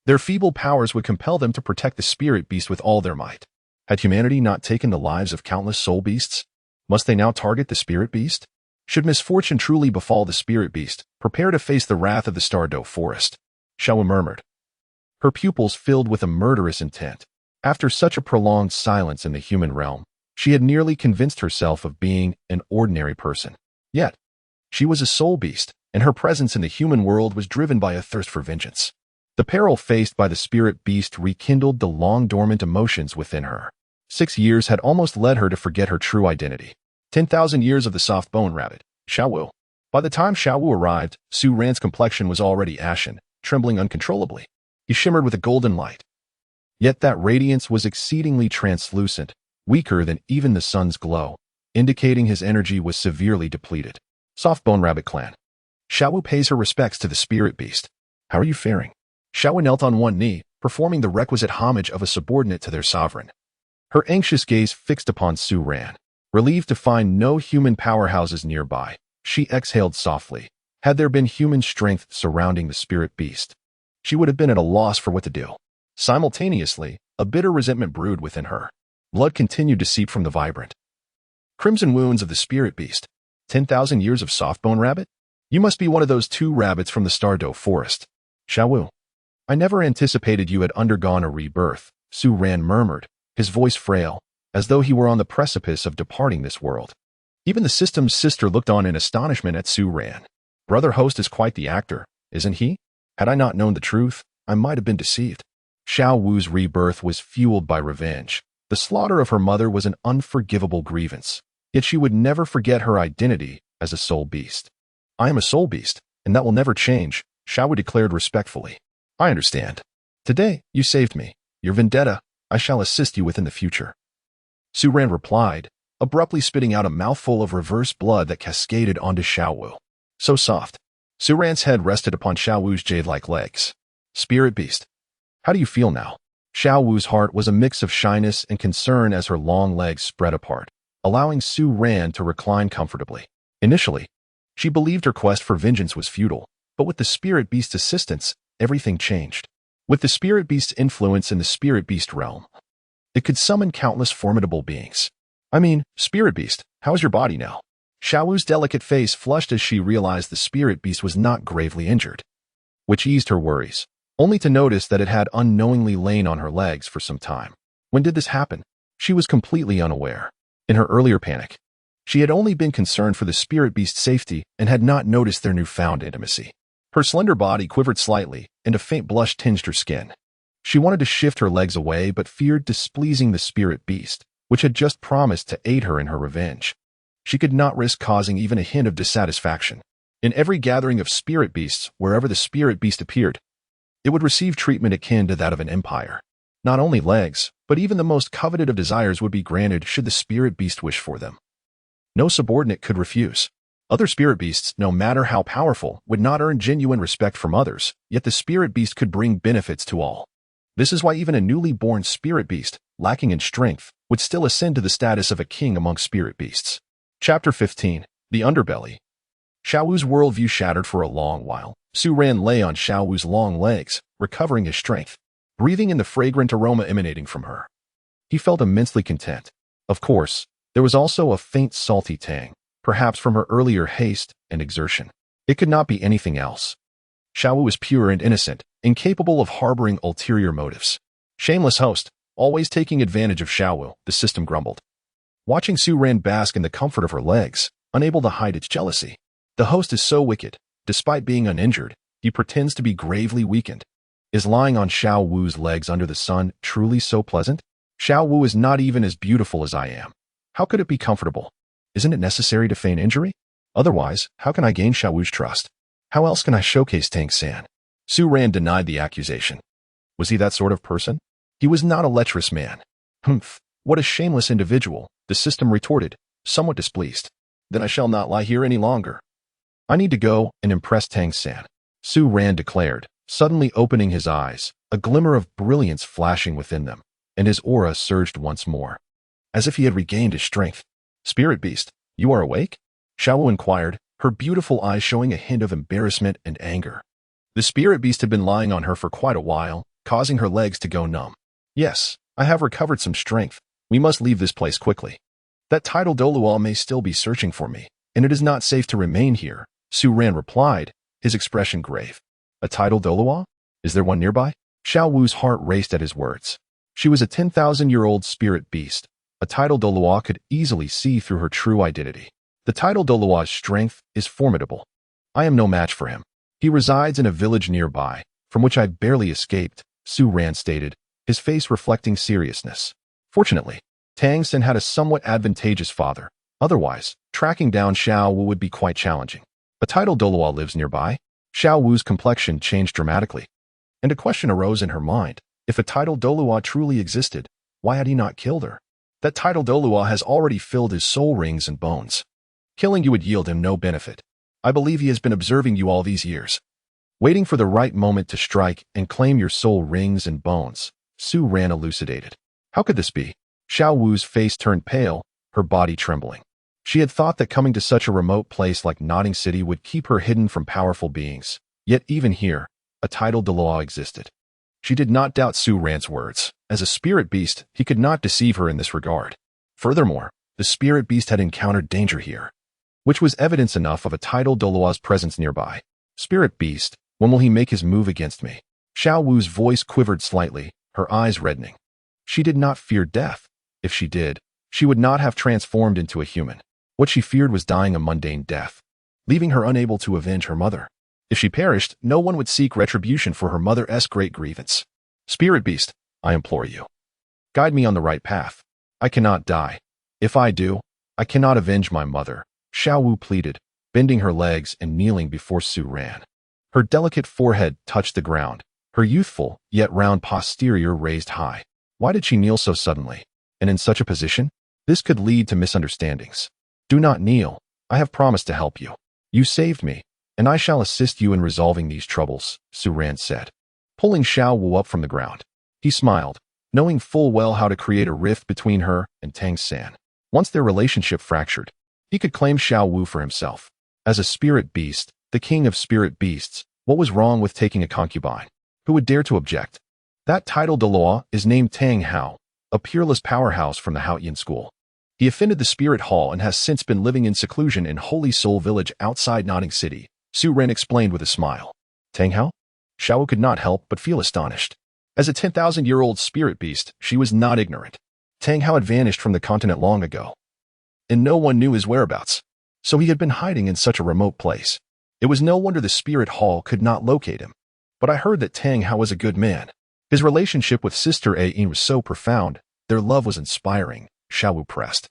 Their feeble powers would compel them to protect the spirit beast with all their might. Had humanity not taken the lives of countless soul beasts? Must they now target the spirit beast? Should misfortune truly befall the spirit beast, prepare to face the wrath of the Douluo forest. Xiao murmured, her pupils filled with a murderous intent. After such a prolonged silence in the human realm, she had nearly convinced herself of being an ordinary person. Yet, she was a soul beast, and her presence in the human world was driven by a thirst for vengeance. The peril faced by the spirit beast rekindled the long-dormant emotions within her. 6 years had almost led her to forget her true identity. 10,000 years of the soft bone rabbit, Xiao Wu. By the time Xiao Wu arrived, Su Ran's complexion was already ashen, trembling uncontrollably. He shimmered with a golden light. Yet that radiance was exceedingly translucent, weaker than even the sun's glow, indicating his energy was severely depleted. Soft bone rabbit clan. Xiao Wu pays her respects to the spirit beast. How are you faring? Xiao Wu knelt on one knee, performing the requisite homage of a subordinate to their sovereign. Her anxious gaze fixed upon Su Ran. Relieved to find no human powerhouses nearby, she exhaled softly. Had there been human strength surrounding the spirit beast, she would have been at a loss for what to do. Simultaneously, a bitter resentment brewed within her. Blood continued to seep from the vibrant crimson wounds of the spirit beast. 10,000 years of soft bone rabbit? You must be one of those 2 rabbits from the Douluo forest. Xiao Wu. I never anticipated you had undergone a rebirth, Su Ran murmured, his voice frail, as though he were on the precipice of departing this world. Even the system's sister looked on in astonishment at Su Ran. Brother host is quite the actor, isn't he? Had I not known the truth, I might have been deceived. Xiao Wu's rebirth was fueled by revenge. The slaughter of her mother was an unforgivable grievance, yet she would never forget her identity as a soul beast. I am a soul beast, and that will never change, Xiao Wu declared respectfully. I understand. Today, you saved me. Your vendetta, I shall assist you with in the future. Su Ran replied, abruptly spitting out a mouthful of reverse blood that cascaded onto Xiao Wu. So soft. Su Ran's head rested upon Xiao Wu's jade-like legs. Spirit beast. How do you feel now? Xiao Wu's heart was a mix of shyness and concern as her long legs spread apart, allowing Su Ran to recline comfortably. Initially, she believed her quest for vengeance was futile, but with the spirit beast's assistance, everything changed. With the spirit beast's influence in the spirit beast realm, it could summon countless formidable beings. I mean, spirit beast, how's your body now? Xiao Wu's delicate face flushed as she realized the spirit beast was not gravely injured, which eased her worries, only to notice that it had unknowingly lain on her legs for some time. When did this happen? She was completely unaware. In her earlier panic, she had only been concerned for the spirit beast's safety and had not noticed their newfound intimacy. Her slender body quivered slightly, and a faint blush tinged her skin. She wanted to shift her legs away but feared displeasing the spirit beast, which had just promised to aid her in her revenge. She could not risk causing even a hint of dissatisfaction. In every gathering of spirit beasts, wherever the spirit beast appeared, it would receive treatment akin to that of an empire. Not only legs, but even the most coveted of desires would be granted should the spirit beast wish for them. No subordinate could refuse. Other spirit beasts, no matter how powerful, would not earn genuine respect from others, yet the spirit beast could bring benefits to all. This is why even a newly born spirit beast, lacking in strength, would still ascend to the status of a king among spirit beasts. Chapter 15. The Underbelly. Xiao Wu's worldview shattered for a long while. Su Ran lay on Xiao Wu's long legs, recovering his strength, breathing in the fragrant aroma emanating from her. He felt immensely content. Of course, there was also a faint salty tang, perhaps from her earlier haste and exertion. It could not be anything else. Xiao Wu was pure and innocent, incapable of harboring ulterior motives. Shameless host, always taking advantage of Xiao Wu, the system grumbled. Watching Su Ran bask in the comfort of her legs, unable to hide its jealousy. The host is so wicked. Despite being uninjured, he pretends to be gravely weakened. Is lying on Xiao Wu's legs under the sun truly so pleasant? Xiao Wu is not even as beautiful as I am. How could it be comfortable? Isn't it necessary to feign injury? Otherwise, how can I gain Xiao Wu's trust? How else can I showcase Tang San? Su Ran denied the accusation. Was he that sort of person? He was not a lecherous man. Humph, what a shameless individual, the system retorted, somewhat displeased. Then I shall not lie here any longer. I need to go and impress Tang San, Su Ran declared, suddenly opening his eyes, a glimmer of brilliance flashing within them, and his aura surged once more, as if he had regained his strength. Spirit Beast, you are awake? Xiao Wu inquired, her beautiful eyes showing a hint of embarrassment and anger. The Spirit Beast had been lying on her for quite a while, causing her legs to go numb. Yes, I have recovered some strength. We must leave this place quickly. That title Douluo may still be searching for me, and it is not safe to remain here, Su Ran replied, his expression grave. A title Douluo? Is there one nearby? Xiao Wu's heart raced at his words. She was a 10,000-year-old spirit beast. A title Douluo could easily see through her true identity. The title Douluo's strength is formidable. I am no match for him. He resides in a village nearby, from which I barely escaped, Su Ran stated, his face reflecting seriousness. Fortunately, Tang San had a somewhat advantageous father. Otherwise, tracking down Xiao Wu would be quite challenging. A title Douluo lives nearby. Xiao Wu's complexion changed dramatically, and a question arose in her mind. If a title Douluo truly existed, why had he not killed her? That title Douluo has already filled his soul rings and bones. Killing you would yield him no benefit. I believe he has been observing you all these years, waiting for the right moment to strike and claim your soul rings and bones, Su Ran elucidated. How could this be? Xiao Wu's face turned pale, her body trembling. She had thought that coming to such a remote place like Notting City would keep her hidden from powerful beings. Yet even here, a title Douluo existed. She did not doubt Su Ran's words. As a spirit beast, he could not deceive her in this regard. Furthermore, the spirit beast had encountered danger here, which was evidence enough of a title Douluo's presence nearby. Spirit beast, when will he make his move against me? Xiao Wu's voice quivered slightly, her eyes reddening. She did not fear death. If she did, she would not have transformed into a human. What she feared was dying a mundane death, leaving her unable to avenge her mother. If she perished, no one would seek retribution for her mother's great grievance. Spirit beast, I implore you, guide me on the right path. I cannot die. If I do, I cannot avenge my mother, Xiao Wu pleaded, bending her legs and kneeling before Su Ran. Her delicate forehead touched the ground, her youthful, yet round posterior raised high. Why did she kneel so suddenly? And in such a position? This could lead to misunderstandings. Do not kneel. I have promised to help you. You saved me, and I shall assist you in resolving these troubles, Su Ran said, pulling Xiao Wu up from the ground. He smiled, knowing full well how to create a rift between her and Tang San. Once their relationship fractured, he could claim Xiao Wu for himself. As a spirit beast, the king of spirit beasts, what was wrong with taking a concubine? Who would dare to object? That title Douluo is named Tang Hao, a peerless powerhouse from the Haotian school. He offended the Spirit Hall and has since been living in seclusion in Holy Soul Village outside Notting City, Su Ran explained with a smile. Tang Hao? Xiao Wu could not help but feel astonished. As a 10,000-year-old spirit beast, she was not ignorant. Tang Hao had vanished from the continent long ago, and no one knew his whereabouts. So he had been hiding in such a remote place. It was no wonder the Spirit Hall could not locate him. But I heard that Tang Hao was a good man. His relationship with Sister Ain was so profound, their love was inspiring, Xiao Wu pressed.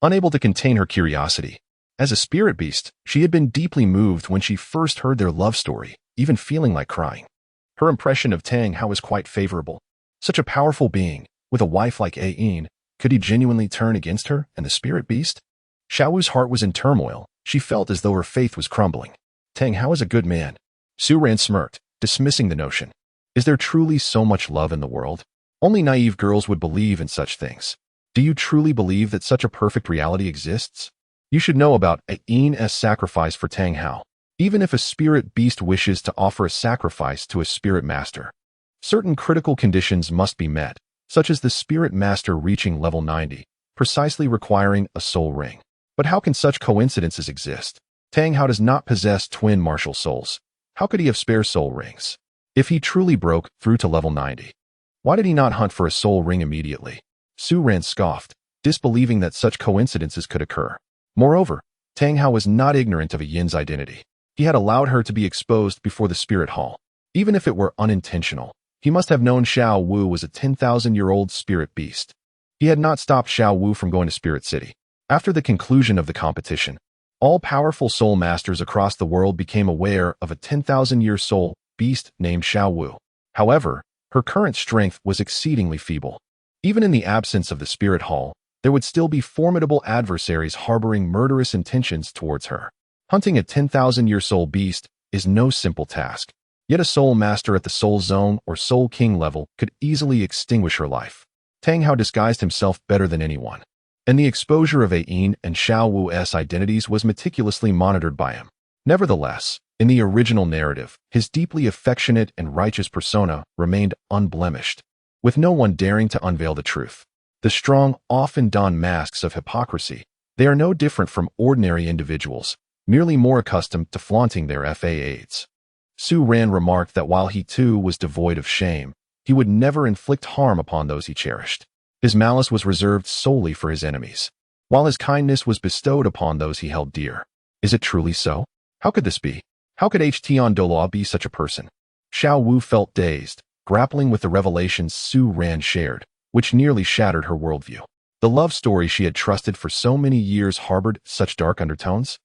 Unable to contain her curiosity, as a spirit beast, she had been deeply moved when she first heard their love story, even feeling like crying. Her impression of Tang Hao was quite favorable. Such a powerful being, with a wife like Ain, could he genuinely turn against her and the spirit beast? Xiao Wu's heart was in turmoil. She felt as though her faith was crumbling. Tang Hao is a good man. Su Ran smirked, dismissing the notion. Is there truly so much love in the world? Only naive girls would believe in such things. Do you truly believe that such a perfect reality exists? You should know about Ain's sacrifice for Tang Hao. Even if a spirit beast wishes to offer a sacrifice to a spirit master, certain critical conditions must be met, such as the spirit master reaching level 90, precisely requiring a soul ring. But how can such coincidences exist? Tang Hao does not possess twin martial souls. How could he have spare soul rings? If he truly broke through to level 90, why did he not hunt for a soul ring immediately? Su Ran scoffed, disbelieving that such coincidences could occur. Moreover, Tang Hao was not ignorant of a Yin's identity. He had allowed her to be exposed before the spirit hall. Even if it were unintentional, he must have known Xiao Wu was a 10,000-year-old spirit beast. He had not stopped Xiao Wu from going to Spirit City. After the conclusion of the competition, all powerful soul masters across the world became aware of a 10,000-year soul beast named Xiao Wu. However, her current strength was exceedingly feeble. Even in the absence of the spirit hall, there would still be formidable adversaries harboring murderous intentions towards her. Hunting a 10,000-year soul beast is no simple task. Yet a soul master at the soul zone or soul king level could easily extinguish her life. Tang Hao disguised himself better than anyone, and the exposure of Ain and Xiao Wu's identities was meticulously monitored by him. Nevertheless, in the original narrative, his deeply affectionate and righteous persona remained unblemished, with no one daring to unveil the truth. The strong often don masks of hypocrisy. They are no different from ordinary individuals, merely more accustomed to flaunting their FA-aids. Su Ran remarked that while he too was devoid of shame, he would never inflict harm upon those he cherished. His malice was reserved solely for his enemies, while his kindness was bestowed upon those he held dear. Is it truly so? How could this be? How could Douluo be such a person? Xiao Wu felt dazed, grappling with the revelations Su Ran shared, which nearly shattered her worldview. The love story she had trusted for so many years harbored such dark undertones?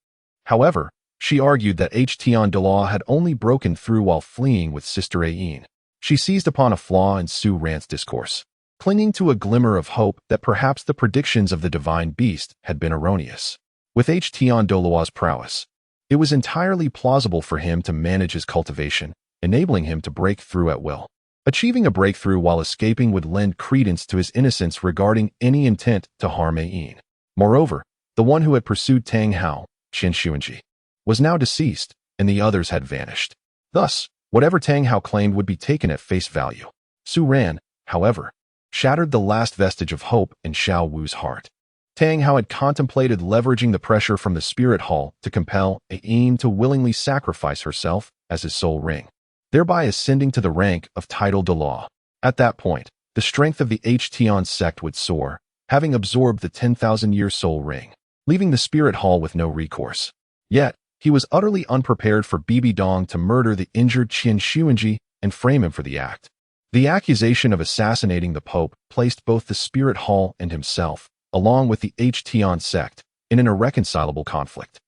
However, she argued that Douluo had only broken through while fleeing with Sister Ain. She seized upon a flaw in Su Ran's discourse, clinging to a glimmer of hope that perhaps the predictions of the divine beast had been erroneous. With Douluo's prowess, it was entirely plausible for him to manage his cultivation, enabling him to break through at will. Achieving a breakthrough while escaping would lend credence to his innocence regarding any intent to harm Ain. Moreover, the one who had pursued Tang Hao, Chen Xuanji, was now deceased, and the others had vanished. Thus, whatever Tang Hao claimed would be taken at face value. Su Ran, however, shattered the last vestige of hope in Xiao Wu's heart. Tang Hao had contemplated leveraging the pressure from the spirit hall to compel Ain to willingly sacrifice herself as his soul ring, thereby ascending to the rank of title Douluo. At that point, the strength of the Htn sect would soar, having absorbed the 10,000-year soul ring, leaving the spirit hall with no recourse. Yet, he was utterly unprepared for Bibi Dong to murder the injured Chen Xuanji and frame him for the act. The accusation of assassinating the Pope placed both the spirit hall and himself, along with the Htn sect, in an irreconcilable conflict.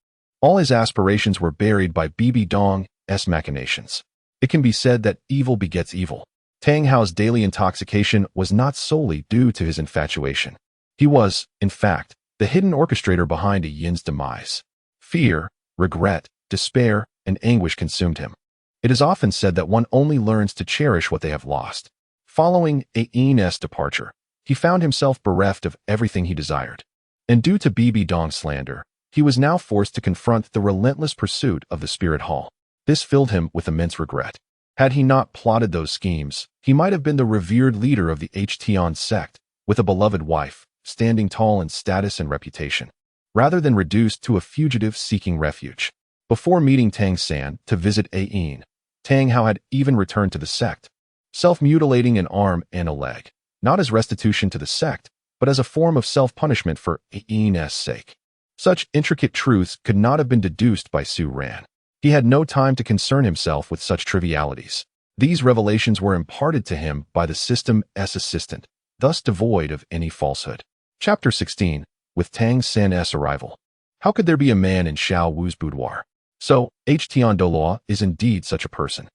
All his aspirations were buried by Bibi Dong's machinations. It can be said that evil begets evil. Tang Hao's daily intoxication was not solely due to his infatuation. He was, in fact, the hidden orchestrator behind a Yin's demise. Fear, regret, despair, and anguish consumed him. It is often said that one only learns to cherish what they have lost. Following Ain's departure, he found himself bereft of everything he desired. And due to Bibi Dong's slander, he was now forced to confront the relentless pursuit of the spirit hall. This filled him with immense regret. Had he not plotted those schemes, he might have been the revered leader of the Htn sect, with a beloved wife, standing tall in status and reputation, rather than reduced to a fugitive seeking refuge. Before meeting Tang San to visit Ain, Tang Hao had even returned to the sect, self-mutilating an arm and a leg, not as restitution to the sect, but as a form of self-punishment for Ain's sake. Such intricate truths could not have been deduced by Su Ran. He had no time to concern himself with such trivialities. These revelations were imparted to him by the system's assistant, thus devoid of any falsehood. Chapter 16. With Tang San's arrival. How could there be a man in Xiao Wu's boudoir? So, Douluo is indeed such a person.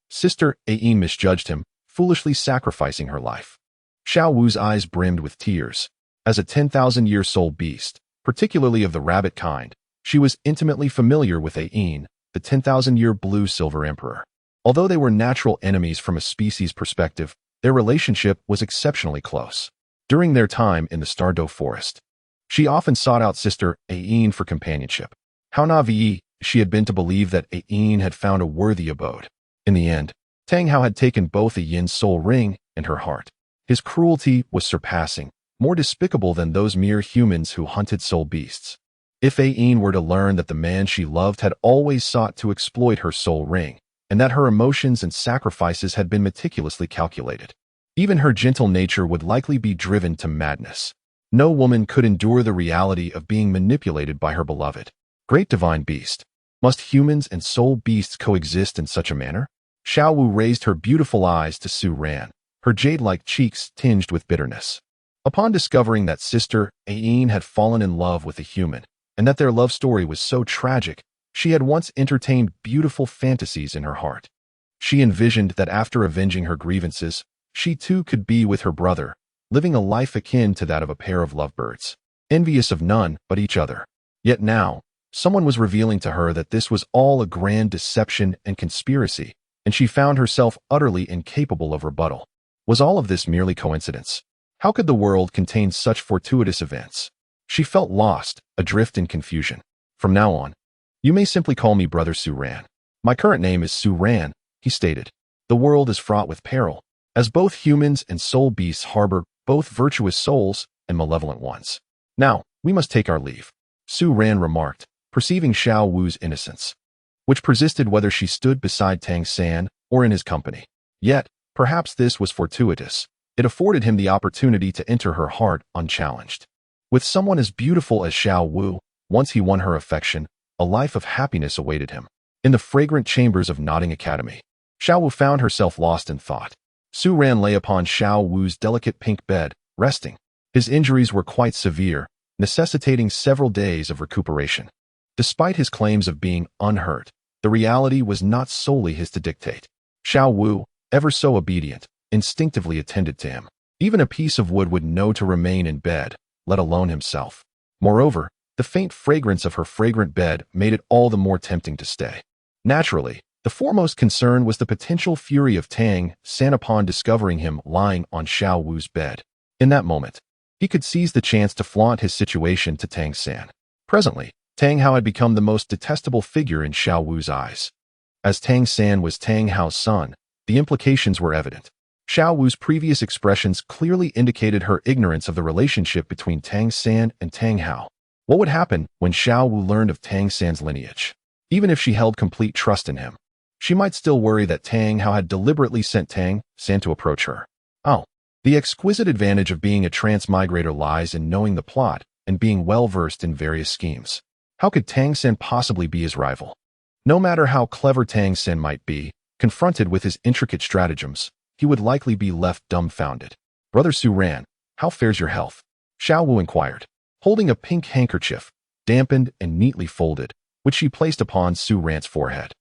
Sister Ain misjudged him, foolishly sacrificing her life. Xiao Wu's eyes brimmed with tears. As a 10,000-year soul beast, particularly of the rabbit kind, she was intimately familiar with Ain, the 10,000-year blue-silver emperor. Although they were natural enemies from a species perspective, their relationship was exceptionally close. During their time in the Stardo forest, She often sought out Sister Ain for companionship. How naive she had been to believe that Ain had found a worthy abode. In the end, Tang Hao had taken both a Yin soul ring and her heart. His cruelty was surpassing, more despicable than those mere humans who hunted soul beasts. If Ain were to learn that the man she loved had always sought to exploit her soul ring, and that her emotions and sacrifices had been meticulously calculated, even her gentle nature would likely be driven to madness. No woman could endure the reality of being manipulated by her beloved. Great divine beast, must humans and soul beasts coexist in such a manner? Xiao Wu raised her beautiful eyes to Su Ran, her jade-like cheeks tinged with bitterness. Upon discovering that Sister Ain had fallen in love with a human, and that their love story was so tragic, she had once entertained beautiful fantasies in her heart. She envisioned that after avenging her grievances, she too could be with her brother, living a life akin to that of a pair of lovebirds, envious of none but each other. Yet now, someone was revealing to her that this was all a grand deception and conspiracy, and she found herself utterly incapable of rebuttal. Was all of this merely coincidence? How could the world contain such fortuitous events? She felt lost, adrift in confusion. From now on, you may simply call me Brother Su Ran. My current name is Su Ran, he stated. The world is fraught with peril, as both humans and soul beasts harbor both virtuous souls and malevolent ones. Now, we must take our leave, Su Ran remarked, perceiving Xiao Wu's innocence, which persisted whether she stood beside Tang San or in his company. Yet, perhaps this was fortuitous. It afforded him the opportunity to enter her heart unchallenged. With someone as beautiful as Xiao Wu, once he won her affection, a life of happiness awaited him. In the fragrant chambers of Nodding Academy, Xiao Wu found herself lost in thought. Su Ran lay upon Xiao Wu's delicate pink bed, resting. His injuries were quite severe, necessitating several days of recuperation. Despite his claims of being unhurt, the reality was not solely his to dictate. Xiao Wu, ever so obedient, instinctively attended to him. Even a piece of wood would know to remain in bed, let alone himself. Moreover, the faint fragrance of her fragrant bed made it all the more tempting to stay. Naturally, the foremost concern was the potential fury of Tang San upon discovering him lying on Xiao Wu's bed. In that moment, he could seize the chance to flaunt his situation to Tang San. Presently, Tang Hao had become the most detestable figure in Xiao Wu's eyes. As Tang San was Tang Hao's son, the implications were evident. Xiao Wu's previous expressions clearly indicated her ignorance of the relationship between Tang San and Tang Hao. What would happen when Xiao Wu learned of Tang San's lineage? Even if she held complete trust in him, she might still worry that Tang Hao had deliberately sent Tang San to approach her. Oh, the exquisite advantage of being a transmigrator lies in knowing the plot and being well-versed in various schemes. How could Tang San possibly be his rival? No matter how clever Tang San might be, confronted with his intricate stratagems, he would likely be left dumbfounded. Brother Su Ran, how fares your health? Xiao Wu inquired, holding a pink handkerchief, dampened and neatly folded, which she placed upon Su Ran's forehead.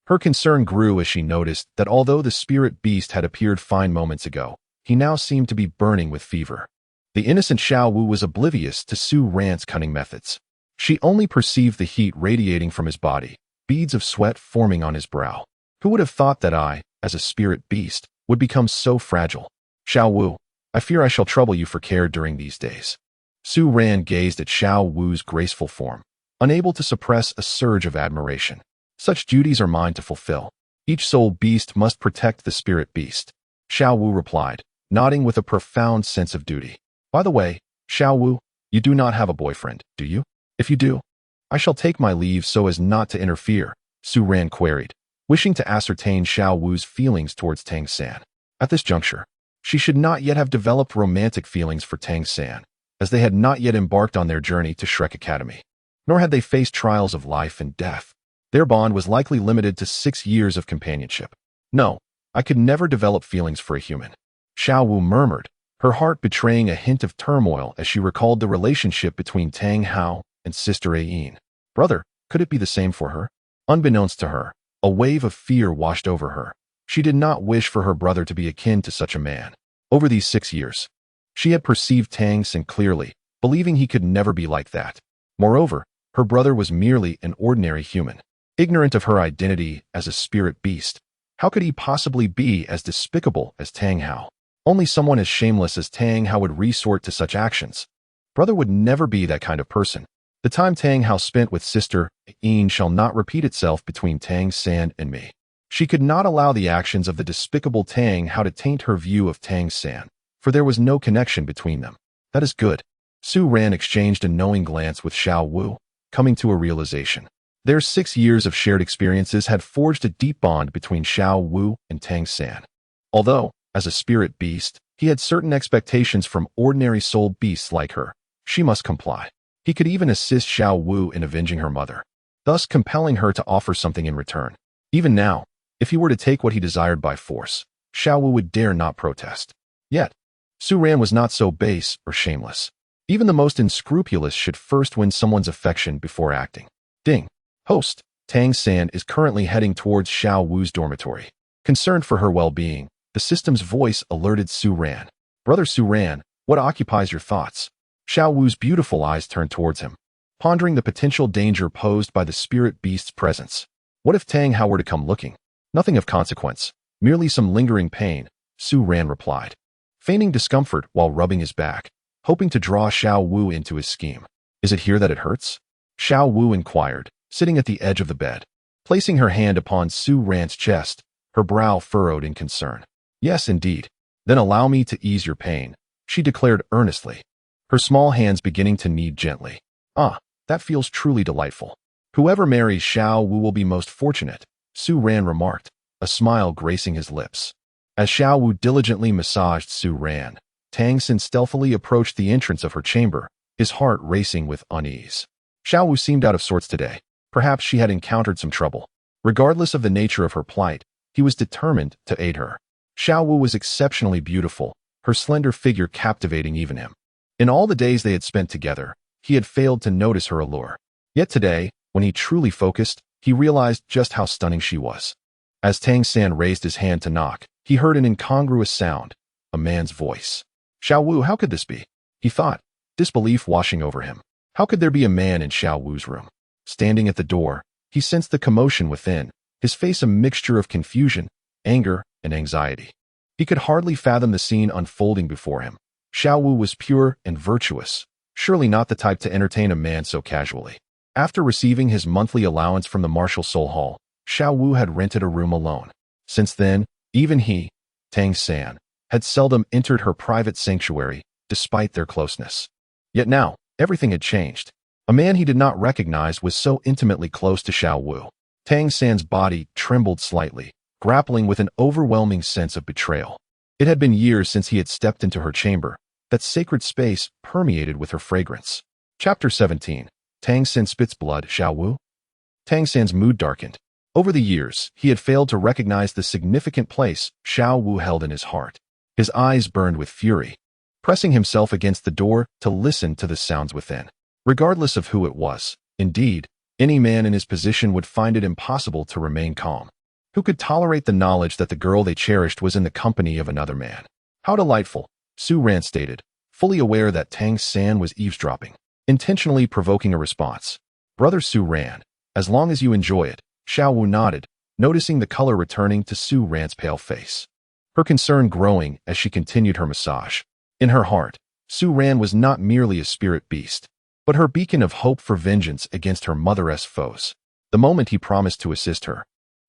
Her concern grew as she noticed that although the spirit beast had appeared fine moments ago, he now seemed to be burning with fever. The innocent Xiao Wu was oblivious to Su Ran's cunning methods. She only perceived the heat radiating from his body, beads of sweat forming on his brow. Who would have thought that I, as a spirit beast, would become so fragile? Xiao Wu, I fear I shall trouble you for care during these days. Su Ran gazed at Xiao Wu's graceful form, unable to suppress a surge of admiration. Such duties are mine to fulfill. Each soul beast must protect the spirit beast. Xiao Wu replied, nodding with a profound sense of duty. By the way, Xiao Wu, you do not have a boyfriend, do you? If you do, I shall take my leave so as not to interfere, Su Ran queried, wishing to ascertain Xiao Wu's feelings towards Tang San. At this juncture, she should not yet have developed romantic feelings for Tang San, as they had not yet embarked on their journey to Shrek Academy, nor had they faced trials of life and death. Their bond was likely limited to 6 years of companionship. No, I could never develop feelings for a human, Xiao Wu murmured, her heart betraying a hint of turmoil as she recalled the relationship between Tang Hao and Sister Ain. Brother, could it be the same for her? Unbeknownst to her, a wave of fear washed over her. She did not wish for her brother to be akin to such a man. Over these 6 years, she had perceived Tang San clearly, believing he could never be like that. Moreover, her brother was merely an ordinary human, ignorant of her identity as a spirit beast. How could he possibly be as despicable as Tang Hao? Only someone as shameless as Tang Hao would resort to such actions. Brother would never be that kind of person. The time Tang Hao spent with sister Yin shall not repeat itself between Tang San and me. She could not allow the actions of the despicable Tang Hao to taint her view of Tang San, for there was no connection between them. That is good. Su Ran exchanged a knowing glance with Xiao Wu, coming to a realization. Their 6 years of shared experiences had forged a deep bond between Xiao Wu and Tang San. Although, as a spirit beast, he had certain expectations from ordinary soul beasts like her, she must comply. He could even assist Xiao Wu in avenging her mother, thus compelling her to offer something in return. Even now, if he were to take what he desired by force, Xiao Wu would dare not protest. Yet, Su Ran was not so base or shameless. Even the most unscrupulous should first win someone's affection before acting. Ding. Host, Tang San is currently heading towards Xiao Wu's dormitory. Concerned for her well-being, the system's voice alerted Su Ran. Brother Su Ran, what occupies your thoughts? Xiao Wu's beautiful eyes turned towards him, pondering the potential danger posed by the spirit beast's presence. What if Tang Hao were to come looking? Nothing of consequence, merely some lingering pain, Su Ran replied, feigning discomfort while rubbing his back, hoping to draw Xiao Wu into his scheme. Is it here that it hurts? Xiao Wu inquired, sitting at the edge of the bed. Placing her hand upon Su Ran's chest, her brow furrowed in concern. Yes, indeed. Then allow me to ease your pain, she declared earnestly, her small hands beginning to knead gently. Ah, that feels truly delightful. Whoever marries Xiao Wu will be most fortunate, Su Ran remarked, a smile gracing his lips. As Xiao Wu diligently massaged Su Ran, Tang San stealthily approached the entrance of her chamber, his heart racing with unease. Xiao Wu seemed out of sorts today. Perhaps she had encountered some trouble. Regardless of the nature of her plight, he was determined to aid her. Xiao Wu was exceptionally beautiful, her slender figure captivating even him. In all the days they had spent together, he had failed to notice her allure. Yet today, when he truly focused, he realized just how stunning she was. As Tang San raised his hand to knock, he heard an incongruous sound, a man's voice. Xiao Wu, how could this be? He thought, disbelief washing over him. How could there be a man in Xiao Wu's room? Standing at the door, he sensed the commotion within, his face a mixture of confusion, anger, and anxiety. He could hardly fathom the scene unfolding before him. Xiao Wu was pure and virtuous, surely not the type to entertain a man so casually. After receiving his monthly allowance from the Martial Soul Hall, Xiao Wu had rented a room alone. Since then, even he, Tang San, had seldom entered her private sanctuary, despite their closeness. Yet now, everything had changed. A man he did not recognize was so intimately close to Xiao Wu. Tang San's body trembled slightly, grappling with an overwhelming sense of betrayal. It had been years since he had stepped into her chamber, that sacred space permeated with her fragrance. Chapter 17. Tang San spits blood, Xiao Wu? Tang San's mood darkened. Over the years, he had failed to recognize the significant place Xiao Wu held in his heart. His eyes burned with fury, pressing himself against the door to listen to the sounds within. Regardless of who it was, indeed, any man in his position would find it impossible to remain calm. Who could tolerate the knowledge that the girl they cherished was in the company of another man? How delightful, Su Ran stated, fully aware that Tang San was eavesdropping, intentionally provoking a response. Brother Su Ran, as long as you enjoy it, Xiao Wu nodded, noticing the color returning to Su Ran's pale face. Her concern growing as she continued her massage. In her heart, Su Ran was not merely a spirit beast, but her beacon of hope for vengeance against her mother's foes. The moment he promised to assist her,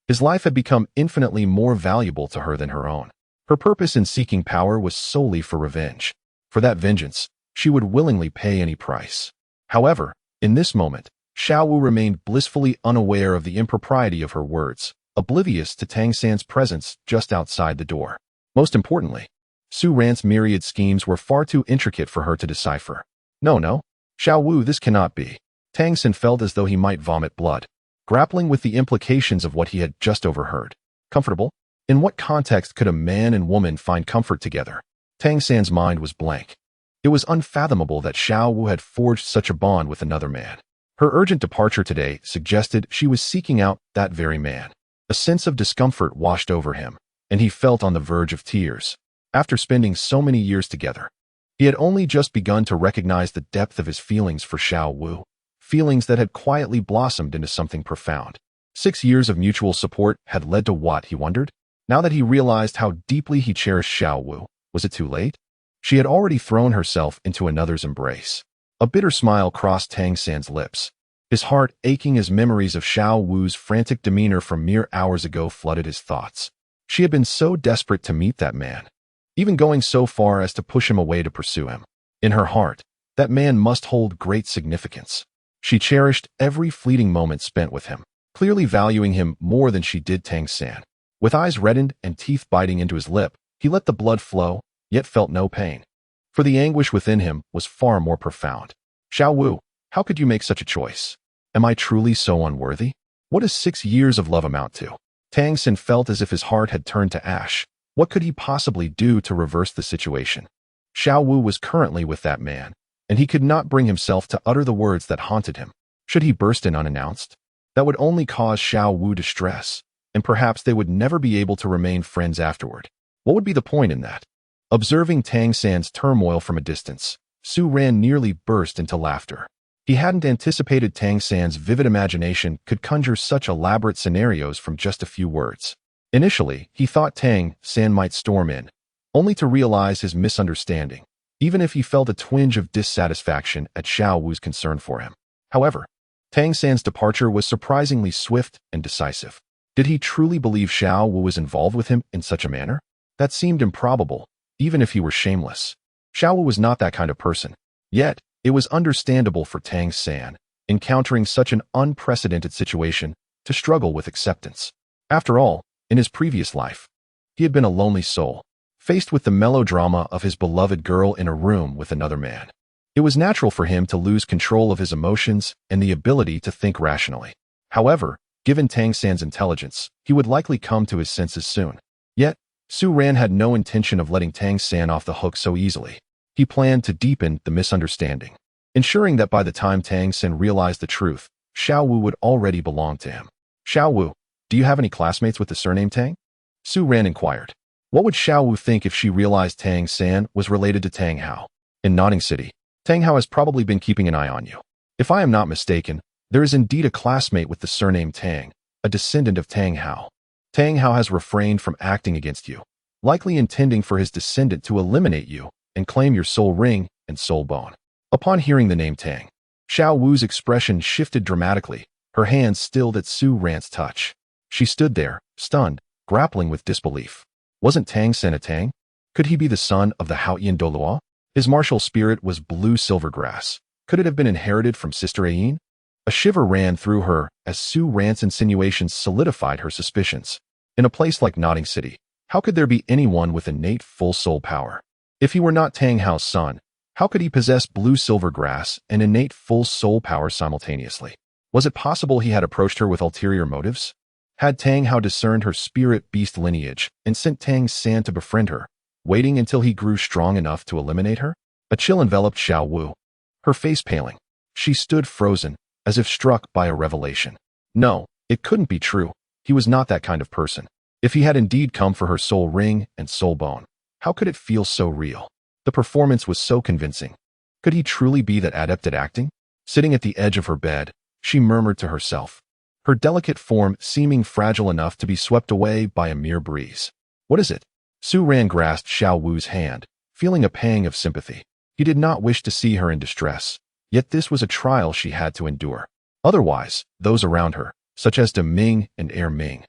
his life had become infinitely more valuable to her than her own. Her purpose in seeking power was solely for revenge. For that vengeance, she would willingly pay any price. However, in this moment, Xiao Wu remained blissfully unaware of the impropriety of her words, oblivious to Tang San's presence just outside the door. Most importantly, Su Ran's myriad schemes were far too intricate for her to decipher. No, Xiao Wu, this cannot be. Tang San felt as though he might vomit blood, grappling with the implications of what he had just overheard. Comfortable? In what context could a man and woman find comfort together? Tang San's mind was blank. It was unfathomable that Xiao Wu had forged such a bond with another man. Her urgent departure today suggested she was seeking out that very man. A sense of discomfort washed over him, and he felt on the verge of tears. After spending so many years together, he had only just begun to recognize the depth of his feelings for Xiao Wu, feelings that had quietly blossomed into something profound. 6 years of mutual support had led to what, he wondered? Now that he realized how deeply he cherished Xiao Wu, was it too late? She had already thrown herself into another's embrace. A bitter smile crossed Tang San's lips, his heart aching as memories of Xiao Wu's frantic demeanor from mere hours ago flooded his thoughts. She had been so desperate to meet that man, even going so far as to push him away to pursue him. In her heart, that man must hold great significance. She cherished every fleeting moment spent with him, clearly valuing him more than she did Tang San. With eyes reddened and teeth biting into his lip, he let the blood flow, yet felt no pain. For the anguish within him was far more profound. Xiao Wu, how could you make such a choice? Am I truly so unworthy? What does 6 years of love amount to? Tang San felt as if his heart had turned to ash. What could he possibly do to reverse the situation? Xiao Wu was currently with that man, and he could not bring himself to utter the words that haunted him. Should he burst in unannounced? That would only cause Xiao Wu distress, and perhaps they would never be able to remain friends afterward. What would be the point in that? Observing Tang San's turmoil from a distance, Su Ran nearly burst into laughter. He hadn't anticipated Tang San's vivid imagination could conjure such elaborate scenarios from just a few words. Initially, he thought Tang San might storm in, only to realize his misunderstanding, even if he felt a twinge of dissatisfaction at Xiao Wu's concern for him. However, Tang San's departure was surprisingly swift and decisive. Did he truly believe Xiao Wu was involved with him in such a manner? That seemed improbable, even if he were shameless. Xiao Wu was not that kind of person. Yet, it was understandable for Tang San, encountering such an unprecedented situation, to struggle with acceptance. After all, in his previous life, he had been a lonely soul, faced with the melodrama of his beloved girl in a room with another man. It was natural for him to lose control of his emotions and the ability to think rationally. However, given Tang San's intelligence, he would likely come to his senses soon. Yet, Su Ran had no intention of letting Tang San off the hook so easily. He planned to deepen the misunderstanding, ensuring that by the time Tang San realized the truth, Xiao Wu would already belong to him. Xiao Wu, do you have any classmates with the surname Tang? Su Ran inquired. What would Xiao Wu think if she realized Tang San was related to Tang Hao? In Nodding City, Tang Hao has probably been keeping an eye on you. If I am not mistaken, there is indeed a classmate with the surname Tang, a descendant of Tang Hao. Tang Hao has refrained from acting against you, likely intending for his descendant to eliminate you and claim your soul ring and soul bone. Upon hearing the name Tang, Xiao Wu's expression shifted dramatically, her hands stilled at Su Ran's touch. She stood there, stunned, grappling with disbelief. Wasn't Tang San a Tang? Could he be the son of the Haoyan Douluo? His martial spirit was blue silvergrass. Could it have been inherited from Sister Ayin? A shiver ran through her as Su Ran's insinuations solidified her suspicions. In a place like Nodding City, how could there be anyone with innate full soul power? If he were not Tang Hao's son, how could he possess blue silvergrass and innate full soul power simultaneously? Was it possible he had approached her with ulterior motives? Had Tang Hao discerned her spirit beast lineage and sent Tang San to befriend her, waiting until he grew strong enough to eliminate her? A chill enveloped Xiao Wu, her face paling. She stood frozen, as if struck by a revelation. No, it couldn't be true. He was not that kind of person. If he had indeed come for her soul ring and soul bone, how could it feel so real? The performance was so convincing. Could he truly be that adept at acting? Sitting at the edge of her bed, she murmured to herself, her delicate form seeming fragile enough to be swept away by a mere breeze. What is it? Su Ran grasped Xiao Wu's hand, feeling a pang of sympathy. He did not wish to see her in distress, yet this was a trial she had to endure. Otherwise, those around her, such as De Ming and Air Ming,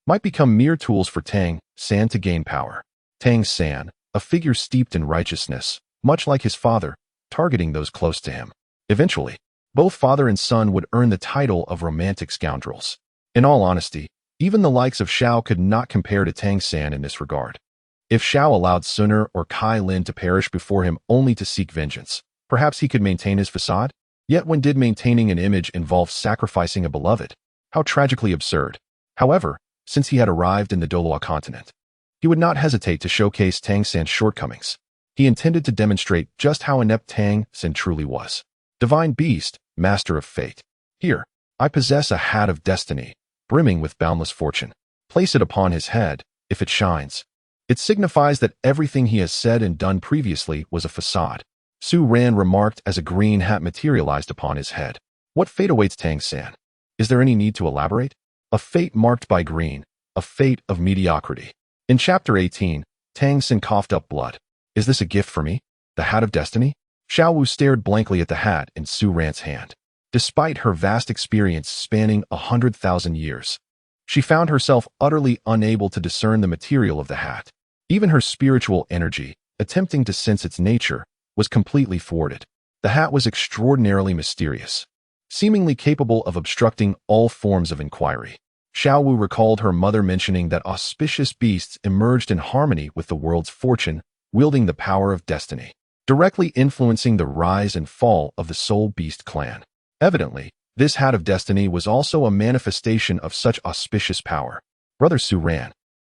might become mere tools for Tang San to gain power. Tang San, a figure steeped in righteousness, much like his father, targeting those close to him. Eventually, both father and son would earn the title of romantic scoundrels. In all honesty, even the likes of Xiao could not compare to Tang San in this regard. If Xiao allowed Sun or Qilin to perish before him only to seek vengeance, perhaps he could maintain his facade? Yet when did maintaining an image involve sacrificing a beloved? How tragically absurd. However, since he had arrived in the Douluo Continent, he would not hesitate to showcase Tang San's shortcomings. He intended to demonstrate just how inept Tang San truly was. Divine beast, master of fate. Here, I possess a hat of destiny, brimming with boundless fortune. Place it upon his head, if it shines. It signifies that everything he has said and done previously was a facade. Su Ran remarked as a green hat materialized upon his head. What fate awaits Tang San? Is there any need to elaborate? A fate marked by green, a fate of mediocrity. In Chapter 18, Tang San coughed up blood. Is this a gift for me? The hat of destiny? Xiao Wu stared blankly at the hat in Su Ran's hand. Despite her vast experience spanning 100,000 years, she found herself utterly unable to discern the material of the hat. Even her spiritual energy, attempting to sense its nature, was completely thwarted. The hat was extraordinarily mysterious, seemingly capable of obstructing all forms of inquiry. Xiao Wu recalled her mother mentioning that auspicious beasts emerged in harmony with the world's fortune, wielding the power of destiny, directly influencing the rise and fall of the Soul Beast clan. Evidently, this hat of destiny was also a manifestation of such auspicious power. Brother Su Ran,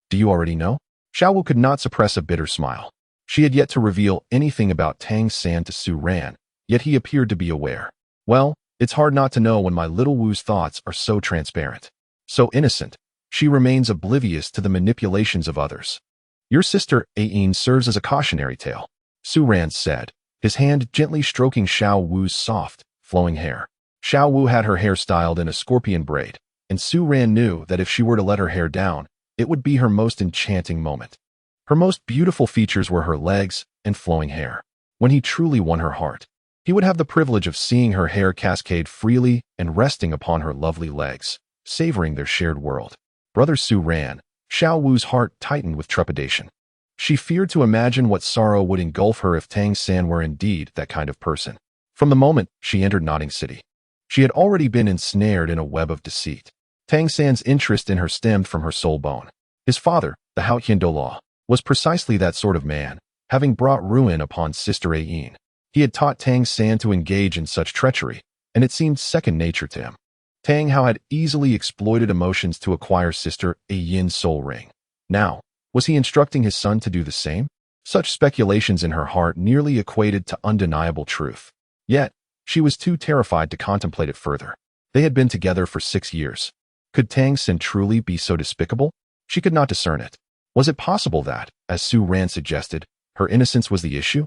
do you already know? Xiao Wu could not suppress a bitter smile. She had yet to reveal anything about Tang San to Su Ran, yet he appeared to be aware. Well, it's hard not to know when my little Wu's thoughts are so transparent, so innocent. She remains oblivious to the manipulations of others. Your sister, Ayin, serves as a cautionary tale, Su Ran said, his hand gently stroking Xiao Wu's soft, flowing hair. Xiao Wu had her hair styled in a scorpion braid, and Su Ran knew that if she were to let her hair down, it would be her most enchanting moment. Her most beautiful features were her legs and flowing hair. When he truly won her heart, he would have the privilege of seeing her hair cascade freely and resting upon her lovely legs, savoring their shared world. Brother Su Ran, Xiao Wu's heart tightened with trepidation. She feared to imagine what sorrow would engulf her if Tang San were indeed that kind of person. From the moment she entered Nodding City, she had already been ensnared in a web of deceit. Tang San's interest in her stemmed from her soul bone. His father, the Hao Douluo, was precisely that sort of man, having brought ruin upon Sister Ayin. He had taught Tang San to engage in such treachery, and it seemed second nature to him. Tang Hao had easily exploited emotions to acquire Sister Ayin's soul ring. Now, was he instructing his son to do the same? Such speculations in her heart nearly equated to undeniable truth. Yet, she was too terrified to contemplate it further. They had been together for 6 years. Could Tang San truly be so despicable? She could not discern it. Was it possible that, as Su Ran suggested, her innocence was the issue?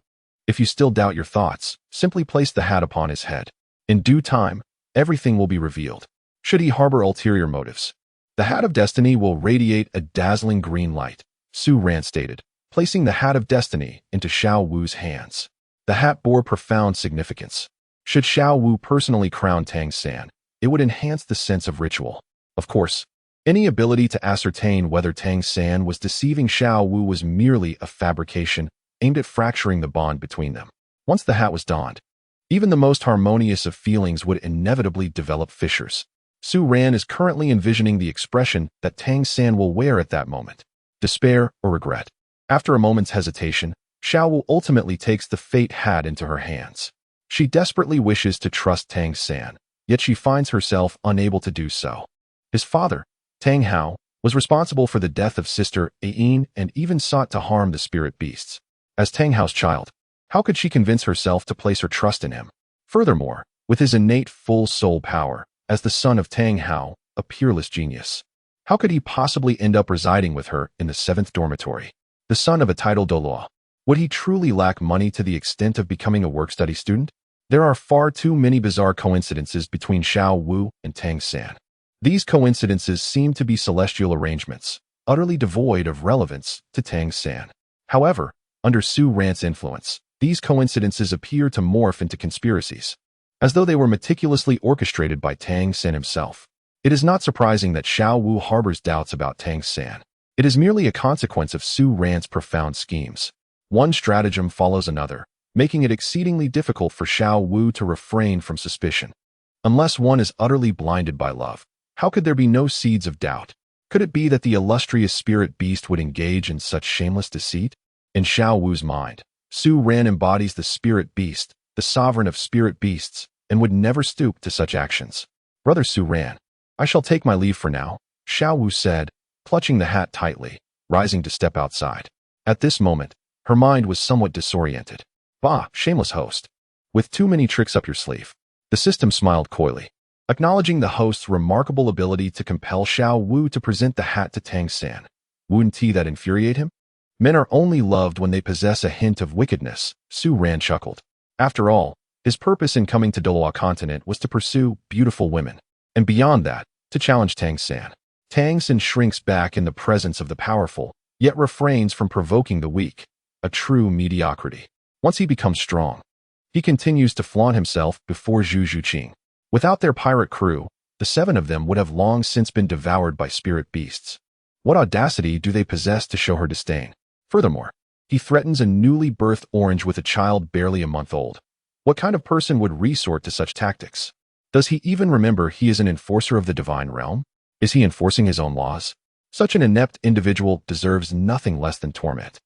If you still doubt your thoughts, simply place the hat upon his head. In due time, everything will be revealed. Should he harbor ulterior motives, the hat of destiny will radiate a dazzling green light, Su Ran stated, placing the hat of destiny into Xiao Wu's hands. The hat bore profound significance. Should Xiao Wu personally crown Tang San, it would enhance the sense of ritual. Of course, any ability to ascertain whether Tang San was deceiving Xiao Wu was merely a fabrication aimed at fracturing the bond between them. Once the hat was donned, even the most harmonious of feelings would inevitably develop fissures. Su Ran is currently envisioning the expression that Tang San will wear at that moment: despair or regret. After a moment's hesitation, Xiao Wu ultimately takes the fate hat into her hands. She desperately wishes to trust Tang San, yet she finds herself unable to do so. His father, Tang Hao, was responsible for the death of Sister Ayin and even sought to harm the spirit beasts. As Tang Hao's child, how could she convince herself to place her trust in him? Furthermore, with his innate full soul power, as the son of Tang Hao, a peerless genius, how could he possibly end up residing with her in the 7th dormitory? The son of a titled Douluo, would he truly lack money to the extent of becoming a work-study student? There are far too many bizarre coincidences between Xiao Wu and Tang San. These coincidences seem to be celestial arrangements, utterly devoid of relevance to Tang San. However, under Su Ran's influence, these coincidences appear to morph into conspiracies, as though they were meticulously orchestrated by Tang San himself. It is not surprising that Xiao Wu harbors doubts about Tang San. It is merely a consequence of Su Ran's profound schemes. One stratagem follows another, making it exceedingly difficult for Xiao Wu to refrain from suspicion. Unless one is utterly blinded by love, how could there be no seeds of doubt? Could it be that the illustrious spirit beast would engage in such shameless deceit? In Xiao Wu's mind, Su Ran embodies the spirit beast, the sovereign of spirit beasts, and would never stoop to such actions. Brother Su Ran, I shall take my leave for now, Xiao Wu said, clutching the hat tightly, rising to step outside. At this moment, her mind was somewhat disoriented. Bah, shameless host. With too many tricks up your sleeve. The system smiled coyly, acknowledging the host's remarkable ability to compel Xiao Wu to present the hat to Tang San. Wouldn't that infuriate him? Men are only loved when they possess a hint of wickedness, Su Ran chuckled. After all, his purpose in coming to Douluo Continent was to pursue beautiful women, and beyond that, to challenge Tang San. Tang San shrinks back in the presence of the powerful, yet refrains from provoking the weak, a true mediocrity. Once he becomes strong, He continues to flaunt himself before Zhu Zhuqing. Without their pirate crew, the 7 of them would have long since been devoured by spirit beasts. What audacity do they possess to show her disdain? Furthermore, he threatens a newly birthed orange with a child barely a month old. What kind of person would resort to such tactics? Does he even remember he is an enforcer of the divine realm? Is he enforcing his own laws? Such an inept individual deserves nothing less than torment.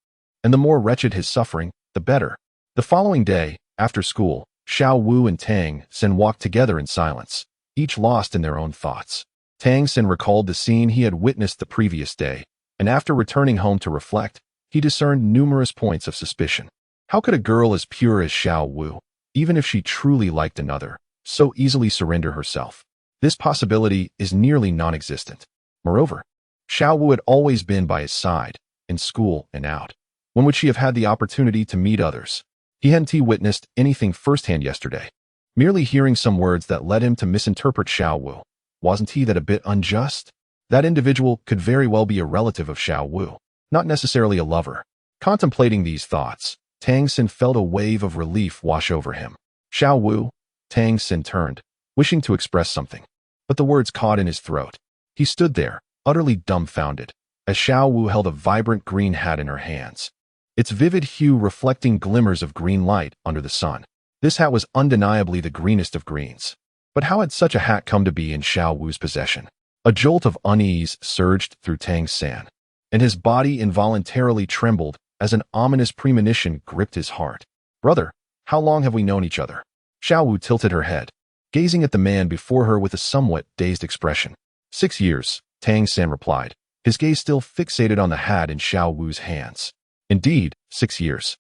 And the more wretched his suffering, the better. The following day, after school, Xiao Wu and Tang San walked together in silence, each lost in their own thoughts. Tang San recalled the scene he had witnessed the previous day, and after returning home to reflect, he discerned numerous points of suspicion. How could a girl as pure as Xiao Wu, even if she truly liked another, so easily surrender herself? This possibility is nearly non-existent. Moreover, Xiao Wu had always been by his side, in school and out. When would she have had the opportunity to meet others? He hadn't witnessed anything firsthand yesterday. Merely hearing some words that led him to misinterpret Xiao Wu. Wasn't he that a bit unjust? That individual could very well be a relative of Xiao Wu, not necessarily a lover. Contemplating these thoughts, Tang San felt a wave of relief wash over him. Xiao Wu, Tang San turned, wishing to express something, but the words caught in his throat. He stood there, utterly dumbfounded, as Xiao Wu held a vibrant green hat in her hands, its vivid hue reflecting glimmers of green light under the sun. This hat was undeniably the greenest of greens. But how had such a hat come to be in Xiao Wu's possession? A jolt of unease surged through Tang San, and his body involuntarily trembled as an ominous premonition gripped his heart. Brother, how long have we known each other? Xiao Wu tilted her head, gazing at the man before her with a somewhat dazed expression. 6 years, Tang San replied, his gaze still fixated on the hat in Xiao Wu's hands. Indeed, 6 years.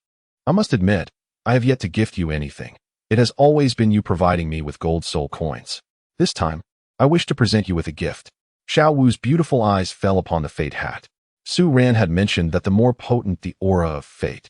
I must admit, I have yet to gift you anything. It has always been you providing me with gold soul coins. This time, I wish to present you with a gift. Xiao Wu's beautiful eyes fell upon the fate hat. Su Ran had mentioned that the more potent the aura of fate,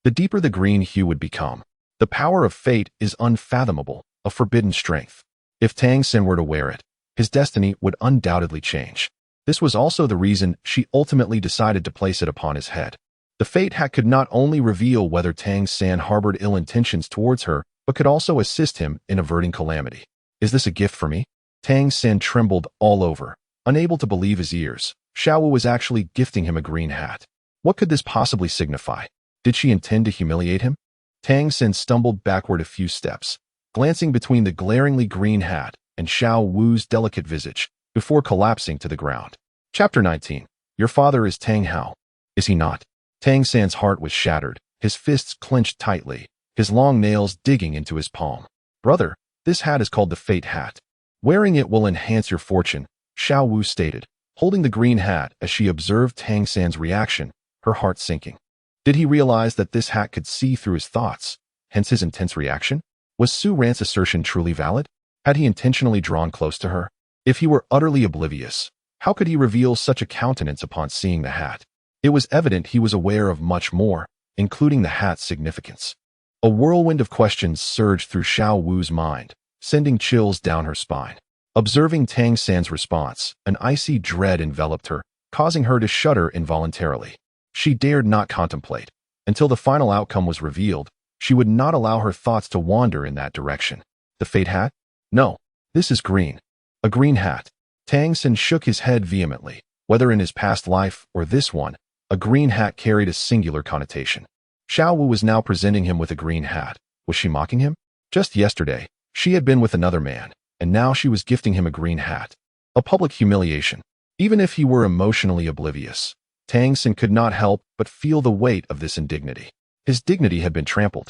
the deeper the green hue would become. The power of fate is unfathomable, a forbidden strength. If Tang San were to wear it, his destiny would undoubtedly change. This was also the reason she ultimately decided to place it upon his head. The fate hat could not only reveal whether Tang San harbored ill intentions towards her, but could also assist him in averting calamity. Is this a gift for me? Tang San trembled all over, unable to believe his ears. Xiao Wu was actually gifting him a green hat. What could this possibly signify? Did she intend to humiliate him? Tang San stumbled backward a few steps, glancing between the glaringly green hat and Xiao Wu's delicate visage, before collapsing to the ground. Chapter 19. Your father is Tang Hao, is he not? Tang San's heart was shattered, his fists clenched tightly, his long nails digging into his palm. Brother, this hat is called the Fate Hat. Wearing it will enhance your fortune, Xiao Wu stated, holding the green hat as she observed Tang San's reaction, her heart sinking. Did he realize that this hat could see through his thoughts, hence his intense reaction? Was Su Ran's assertion truly valid? Had he intentionally drawn close to her? If he were utterly oblivious, how could he reveal such a countenance upon seeing the hat? It was evident he was aware of much more, including the hat's significance. A whirlwind of questions surged through Xiao Wu's mind, sending chills down her spine. Observing Tang San's response, an icy dread enveloped her, causing her to shudder involuntarily. She dared not contemplate. Until the final outcome was revealed, she would not allow her thoughts to wander in that direction. The Fate Hat? No, this is green. A green hat. Tang San shook his head vehemently. Whether in his past life or this one, a green hat carried a singular connotation. Xiao Wu was now presenting him with a green hat. Was she mocking him? Just yesterday, she had been with another man, and now she was gifting him a green hat. A public humiliation. Even if he were emotionally oblivious, Tang San could not help but feel the weight of this indignity. His dignity had been trampled.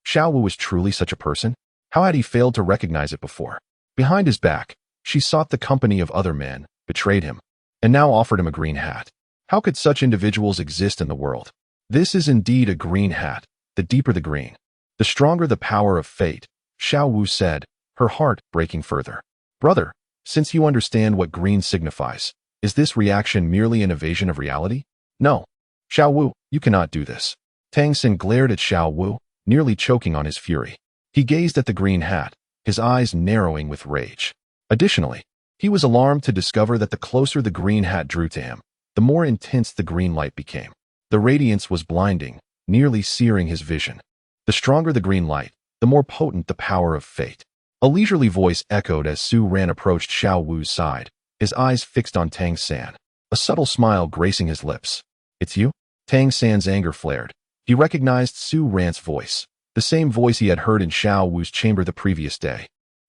Xiao Wu was truly such a person? How had he failed to recognize it before? Behind his back, she sought the company of other men, betrayed him, and now offered him a green hat. How could such individuals exist in the world? This is indeed a green hat. The deeper the green, the stronger the power of fate, Xiao Wu said, her heart breaking further. Brother, since you understand what green signifies, is this reaction merely an evasion of reality? No. Xiao Wu, you cannot do this. Tang San glared at Xiao Wu, nearly choking on his fury. He gazed at the green hat, his eyes narrowing with rage. Additionally, he was alarmed to discover that the closer the green hat drew to him, the more intense the green light became. The radiance was blinding, nearly searing his vision. The stronger the green light, the more potent the power of fate. A leisurely voice echoed as Su Ran approached Xiao Wu's side, his eyes fixed on Tang San, a subtle smile gracing his lips. "It's you?" Tang San's anger flared. He recognized Su Ran's voice, the same voice he had heard in Xiao Wu's chamber the previous day.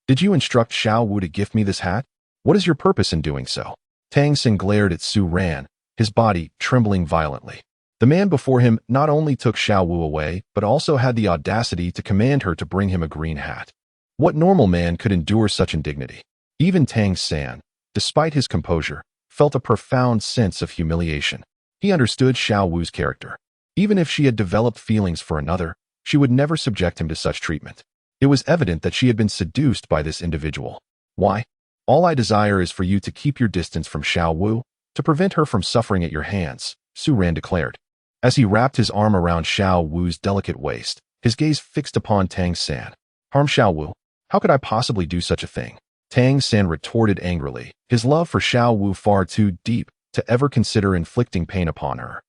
"Did you instruct Xiao Wu to gift me this hat? What is your purpose in doing so?" Tang San glared at Su Ran, his body trembling violently. The man before him not only took Xiao Wu away, but also had the audacity to command her to bring him a green hat. What normal man could endure such indignity? Even Tang San, despite his composure, felt a profound sense of humiliation. He understood Xiao Wu's character. Even if she had developed feelings for another, she would never subject him to such treatment. It was evident that she had been seduced by this individual. "Why? All I desire is for you to keep your distance from Xiao Wu, to prevent her from suffering at your hands," Su Ran declared. As he wrapped his arm around Xiao Wu's delicate waist, his gaze fixed upon Tang San. "Harm Xiao Wu? How could I possibly do such a thing?" Tang San retorted angrily, his love for Xiao Wu far too deep to ever consider inflicting pain upon her.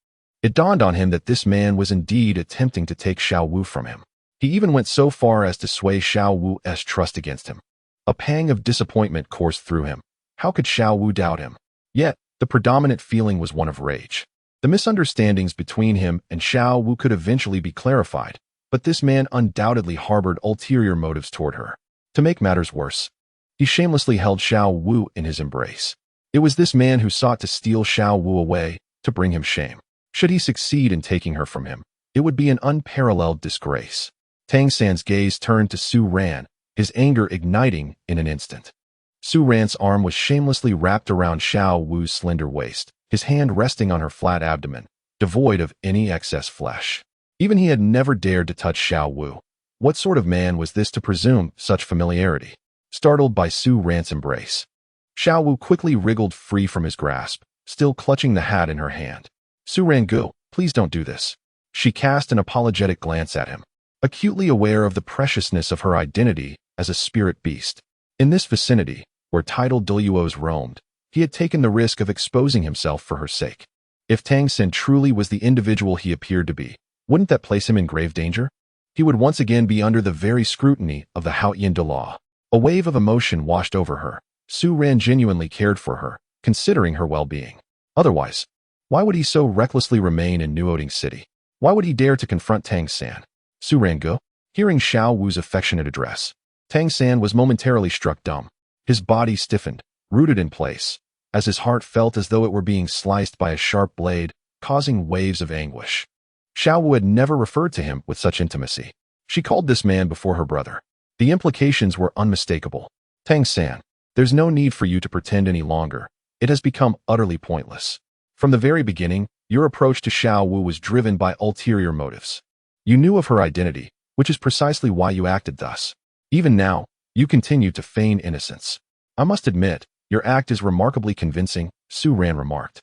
It dawned on him that this man was indeed attempting to take Xiao Wu from him. He even went so far as to sway Xiao Wu's trust against him. A pang of disappointment coursed through him. How could Xiao Wu doubt him? Yet, the predominant feeling was one of rage. The misunderstandings between him and Xiao Wu could eventually be clarified, but this man undoubtedly harbored ulterior motives toward her. To make matters worse, he shamelessly held Xiao Wu in his embrace. It was this man who sought to steal Xiao Wu away, to bring him shame. Should he succeed in taking her from him, it would be an unparalleled disgrace. Tang San's gaze turned to Su Ran, his anger igniting in an instant. Su Ran's arm was shamelessly wrapped around Xiao Wu's slender waist, his hand resting on her flat abdomen, devoid of any excess flesh. Even he had never dared to touch Xiao Wu. What sort of man was this to presume such familiarity? Startled by Su Ran's embrace, Xiao Wu quickly wriggled free from his grasp, still clutching the hat in her hand. "Su Ran Gu, please don't do this." She cast an apologetic glance at him, acutely aware of the preciousness of her identity as a spirit beast. In this vicinity, where titled Douluos roamed, he had taken the risk of exposing himself for her sake. If Tang San truly was the individual he appeared to be, wouldn't that place him in grave danger? He would once again be under the very scrutiny of the Haoyin de law. A wave of emotion washed over her. Su Ran genuinely cared for her, considering her well-being. Otherwise, why would he so recklessly remain in Nuoding City? Why would he dare to confront Tang San? "Su Ran Gu?" Hearing Xiao Wu's affectionate address, Tang San was momentarily struck dumb. His body stiffened, rooted in place, as his heart felt as though it were being sliced by a sharp blade, causing waves of anguish. Xiao Wu had never referred to him with such intimacy. She called this man before her brother. The implications were unmistakable. "Tang San, there's no need for you to pretend any longer. It has become utterly pointless. From the very beginning, your approach to Xiao Wu was driven by ulterior motives. You knew of her identity, which is precisely why you acted thus. Even now, you continue to feign innocence. I must admit, your act is remarkably convincing," Su Ran remarked,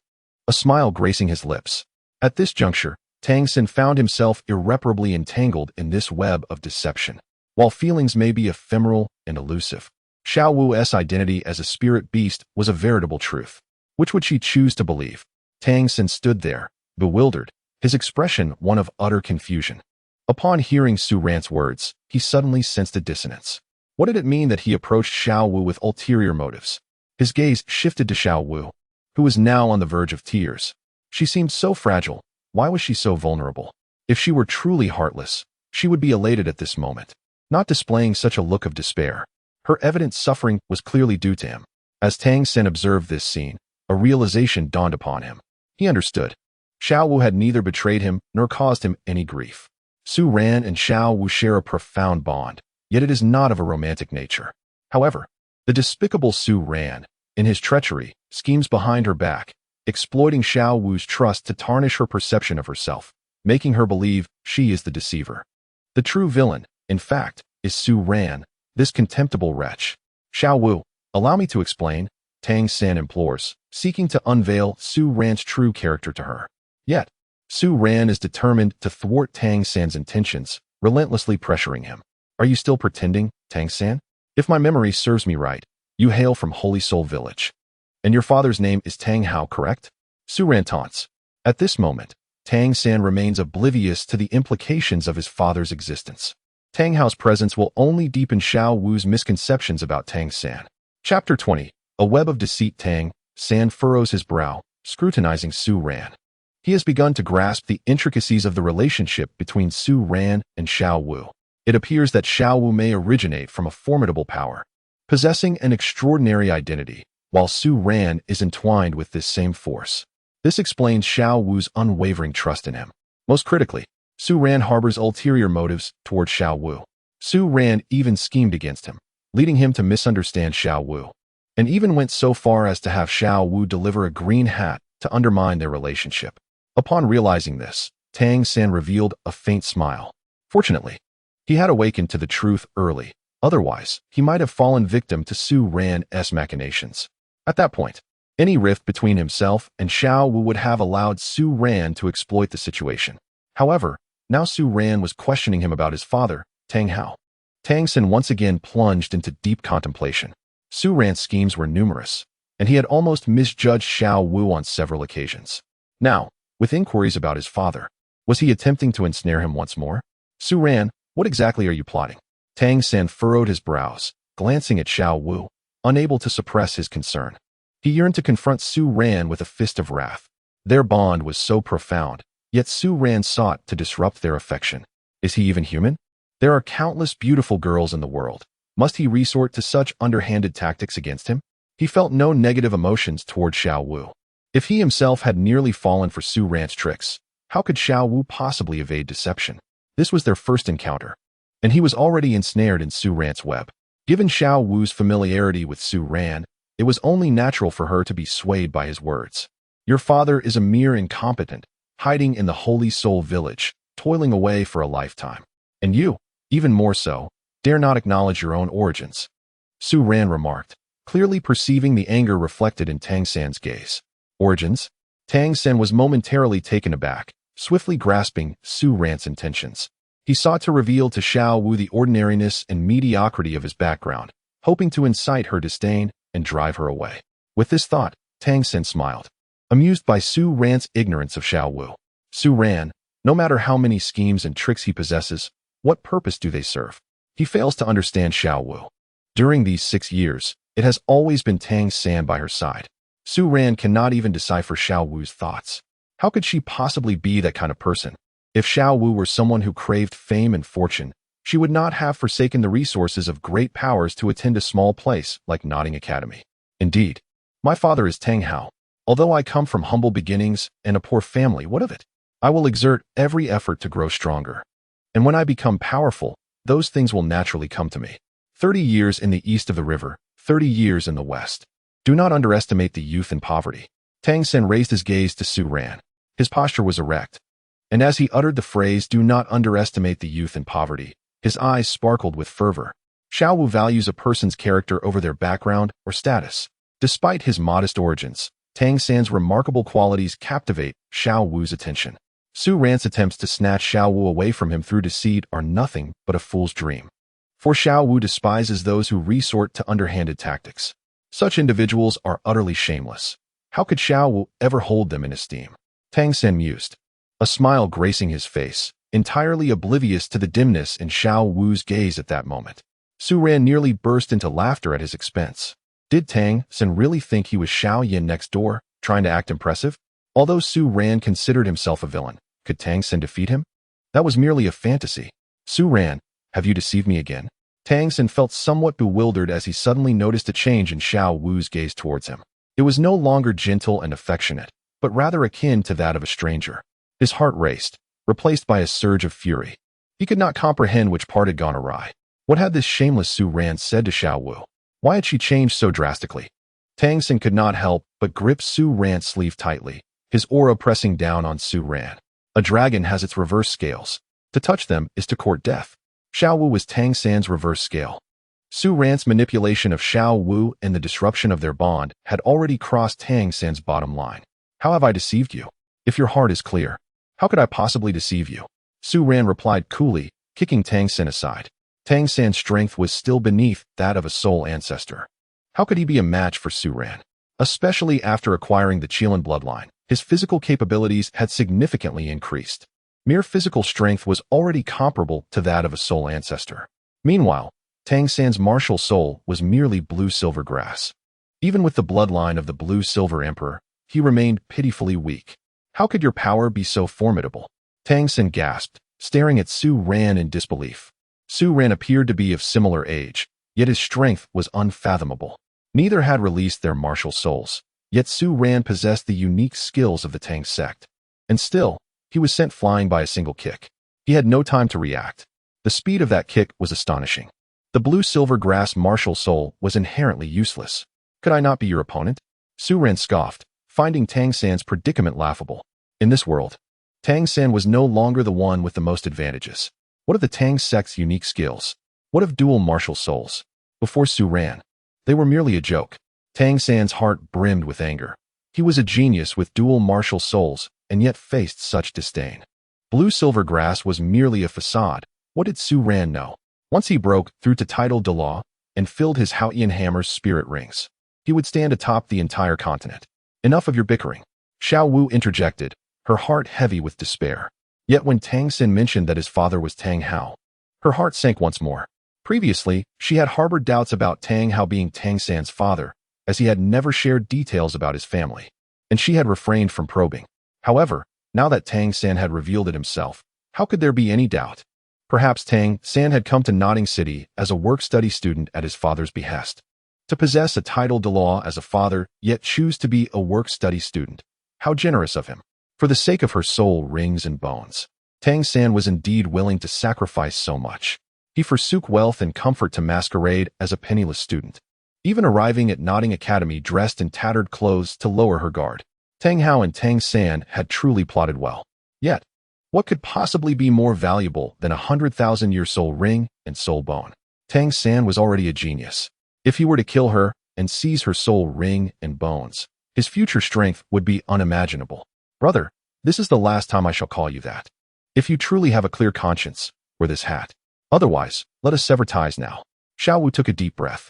a smile gracing his lips. At this juncture, Tang San found himself irreparably entangled in this web of deception. While feelings may be ephemeral and elusive, Xiao Wu's identity as a spirit beast was a veritable truth. Which would she choose to believe? Tang San stood there, bewildered, his expression one of utter confusion. Upon hearing Su Ran's words, he suddenly sensed a dissonance. What did it mean that he approached Xiao Wu with ulterior motives? His gaze shifted to Xiao Wu, who was now on the verge of tears. She seemed so fragile. Why was she so vulnerable? If she were truly heartless, she would be elated at this moment, not displaying such a look of despair. Her evident suffering was clearly due to him. As Tang San observed this scene, a realization dawned upon him. He understood. Xiao Wu had neither betrayed him nor caused him any grief. Su Ran and Xiao Wu share a profound bond, yet it is not of a romantic nature. However, the despicable Su Ran, in his treachery, schemes behind her back, exploiting Xiao Wu's trust to tarnish her perception of herself, making her believe she is the deceiver. The true villain, in fact, is Su Ran, this contemptible wretch. "Xiao Wu, allow me to explain," Tang San implores, seeking to unveil Su Ran's true character to her. Yet, Su Ran is determined to thwart Tang San's intentions, relentlessly pressuring him. "Are you still pretending, Tang San? If my memory serves me right, you hail from Holy Soul Village. And your father's name is Tang Hao, correct?" Su Ran taunts. At this moment, Tang San remains oblivious to the implications of his father's existence. Tang Hao's presence will only deepen Xiao Wu's misconceptions about Tang San. Chapter 20. A web of deceit. Tang San furrows his brow, scrutinizing Su Ran. He has begun to grasp the intricacies of the relationship between Su Ran and Xiao Wu. It appears that Xiao Wu may originate from a formidable power, possessing an extraordinary identity, while Su Ran is entwined with this same force. This explains Xiao Wu's unwavering trust in him. Most critically, Su Ran harbors ulterior motives toward Xiao Wu. Su Ran even schemed against him, leading him to misunderstand Xiao Wu, and even went so far as to have Xiao Wu deliver a green hat to undermine their relationship. Upon realizing this, Tang San revealed a faint smile. Fortunately, he had awakened to the truth early. Otherwise, he might have fallen victim to Su Ran's machinations. At that point, any rift between himself and Xiao Wu would have allowed Su Ran to exploit the situation. However, now Su Ran was questioning him about his father, Tang Hao. Tang San once again plunged into deep contemplation. Su Ran's schemes were numerous, and he had almost misjudged Xiao Wu on several occasions. Now, with inquiries about his father, was he attempting to ensnare him once more? Su Ran, what exactly are you plotting? Tang San furrowed his brows, glancing at Xiao Wu, unable to suppress his concern. He yearned to confront Su Ran with a fist of wrath. Their bond was so profound, yet Su Ran sought to disrupt their affection. Is he even human? There are countless beautiful girls in the world. Must he resort to such underhanded tactics against him? He felt no negative emotions toward Xiao Wu. If he himself had nearly fallen for Su Ran's tricks, how could Xiao Wu possibly evade deception? This was their first encounter, and he was already ensnared in Su Ran's web. Given Xiao Wu's familiarity with Su Ran, it was only natural for her to be swayed by his words. Your father is a mere incompetent, hiding in the Holy Soul village, toiling away for a lifetime. And you, even more so, dare not acknowledge your own origins. Su Ran remarked, clearly perceiving the anger reflected in Tang San's gaze. Origins? Tang San was momentarily taken aback, swiftly grasping Su Ran's intentions. He sought to reveal to Xiao Wu the ordinariness and mediocrity of his background, hoping to incite her disdain and drive her away. With this thought, Tang San smiled, amused by Su Ran's ignorance of Xiao Wu. Su Ran, no matter how many schemes and tricks he possesses, what purpose do they serve? He fails to understand Xiao Wu. During these 6 years, it has always been Tang San by her side. Su Ran cannot even decipher Xiao Wu's thoughts. How could she possibly be that kind of person? If Xiao Wu were someone who craved fame and fortune, she would not have forsaken the resources of great powers to attend a small place like Notting Academy. Indeed, my father is Tang Hao. Although I come from humble beginnings and a poor family, what of it? I will exert every effort to grow stronger. And when I become powerful, those things will naturally come to me. 30 years in the east of the river, 30 years in the west. Do not underestimate the youth in poverty. Tang San raised his gaze to Su Ran. His posture was erect, and as he uttered the phrase, do not underestimate the youth in poverty, his eyes sparkled with fervor. Xiao Wu values a person's character over their background or status. Despite his modest origins, Tang San's remarkable qualities captivate Xiao Wu's attention. Su Ran's attempts to snatch Xiao Wu away from him through deceit are nothing but a fool's dream. For Xiao Wu despises those who resort to underhanded tactics. Such individuals are utterly shameless. How could Xiao Wu ever hold them in esteem? Tang San mused, a smile gracing his face, entirely oblivious to the dimness in Xiao Wu's gaze at that moment. Su Ran nearly burst into laughter at his expense. Did Tang San really think he was Xiao Yin next door, trying to act impressive? Although Su Ran considered himself a villain, could Tang San defeat him? That was merely a fantasy. Su Ran, have you deceived me again? Tang San felt somewhat bewildered as he suddenly noticed a change in Xiao Wu's gaze towards him. It was no longer gentle and affectionate, but rather akin to that of a stranger. His heart raced, replaced by a surge of fury. He could not comprehend which part had gone awry. What had this shameless Su Ran said to Xiao Wu? Why had she changed so drastically? Tang San could not help but grip Su Ran's sleeve tightly, his aura pressing down on Su Ran. A dragon has its reverse scales. To touch them is to court death. Xiao Wu was Tang San's reverse scale. Su Ran's manipulation of Xiao Wu and the disruption of their bond had already crossed Tang San's bottom line. How have I deceived you? If your heart is clear, how could I possibly deceive you? Su Ran replied coolly, kicking Tang San aside. Tang San's strength was still beneath that of a soul ancestor. How could he be a match for Su Ran? Especially after acquiring the Qilin bloodline, his physical capabilities had significantly increased. Mere physical strength was already comparable to that of a soul ancestor. Meanwhile, Tang San's martial soul was merely blue-silver grass. Even with the bloodline of the blue-silver emperor, he remained pitifully weak. How could your power be so formidable? Tang San gasped, staring at Su Ran in disbelief. Su Ran appeared to be of similar age, yet his strength was unfathomable. Neither had released their martial souls, yet Su Ran possessed the unique skills of the Tang sect. And still, he was sent flying by a single kick. He had no time to react. The speed of that kick was astonishing. The blue-silver grass martial soul was inherently useless. Could I not be your opponent? Su Ran scoffed, finding Tang San's predicament laughable. In this world, Tang San was no longer the one with the most advantages. What of the Tang sect's unique skills? What of dual martial souls? Before Su Ran, they were merely a joke. Tang San's heart brimmed with anger. He was a genius with dual martial souls, and yet faced such disdain. Blue-silver grass was merely a facade. What did Su Ran know? Once he broke through to title Douluo and filled his Haotian hammer's spirit rings, he would stand atop the entire continent. Enough of your bickering. Xiao Wu interjected, her heart heavy with despair. Yet when Tang San mentioned that his father was Tang Hao, her heart sank once more. Previously, she had harbored doubts about Tang Hao being Tang San's father, as he had never shared details about his family, and she had refrained from probing. However, now that Tang San had revealed it himself, how could there be any doubt? Perhaps Tang San had come to Notting City as a work-study student at his father's behest. To possess a title Douluo as a father, yet choose to be a work-study student. How generous of him. For the sake of her soul, rings, and bones, Tang San was indeed willing to sacrifice so much. He forsook wealth and comfort to masquerade as a penniless student, even arriving at Notting Academy dressed in tattered clothes to lower her guard. Tang Hao and Tang San had truly plotted well. Yet, what could possibly be more valuable than 100,000-year soul ring and soul bone? Tang San was already a genius. If he were to kill her and seize her soul ring and bones, his future strength would be unimaginable. Brother, this is the last time I shall call you that. If you truly have a clear conscience, wear this hat. Otherwise, let us sever ties now. Xiao Wu took a deep breath.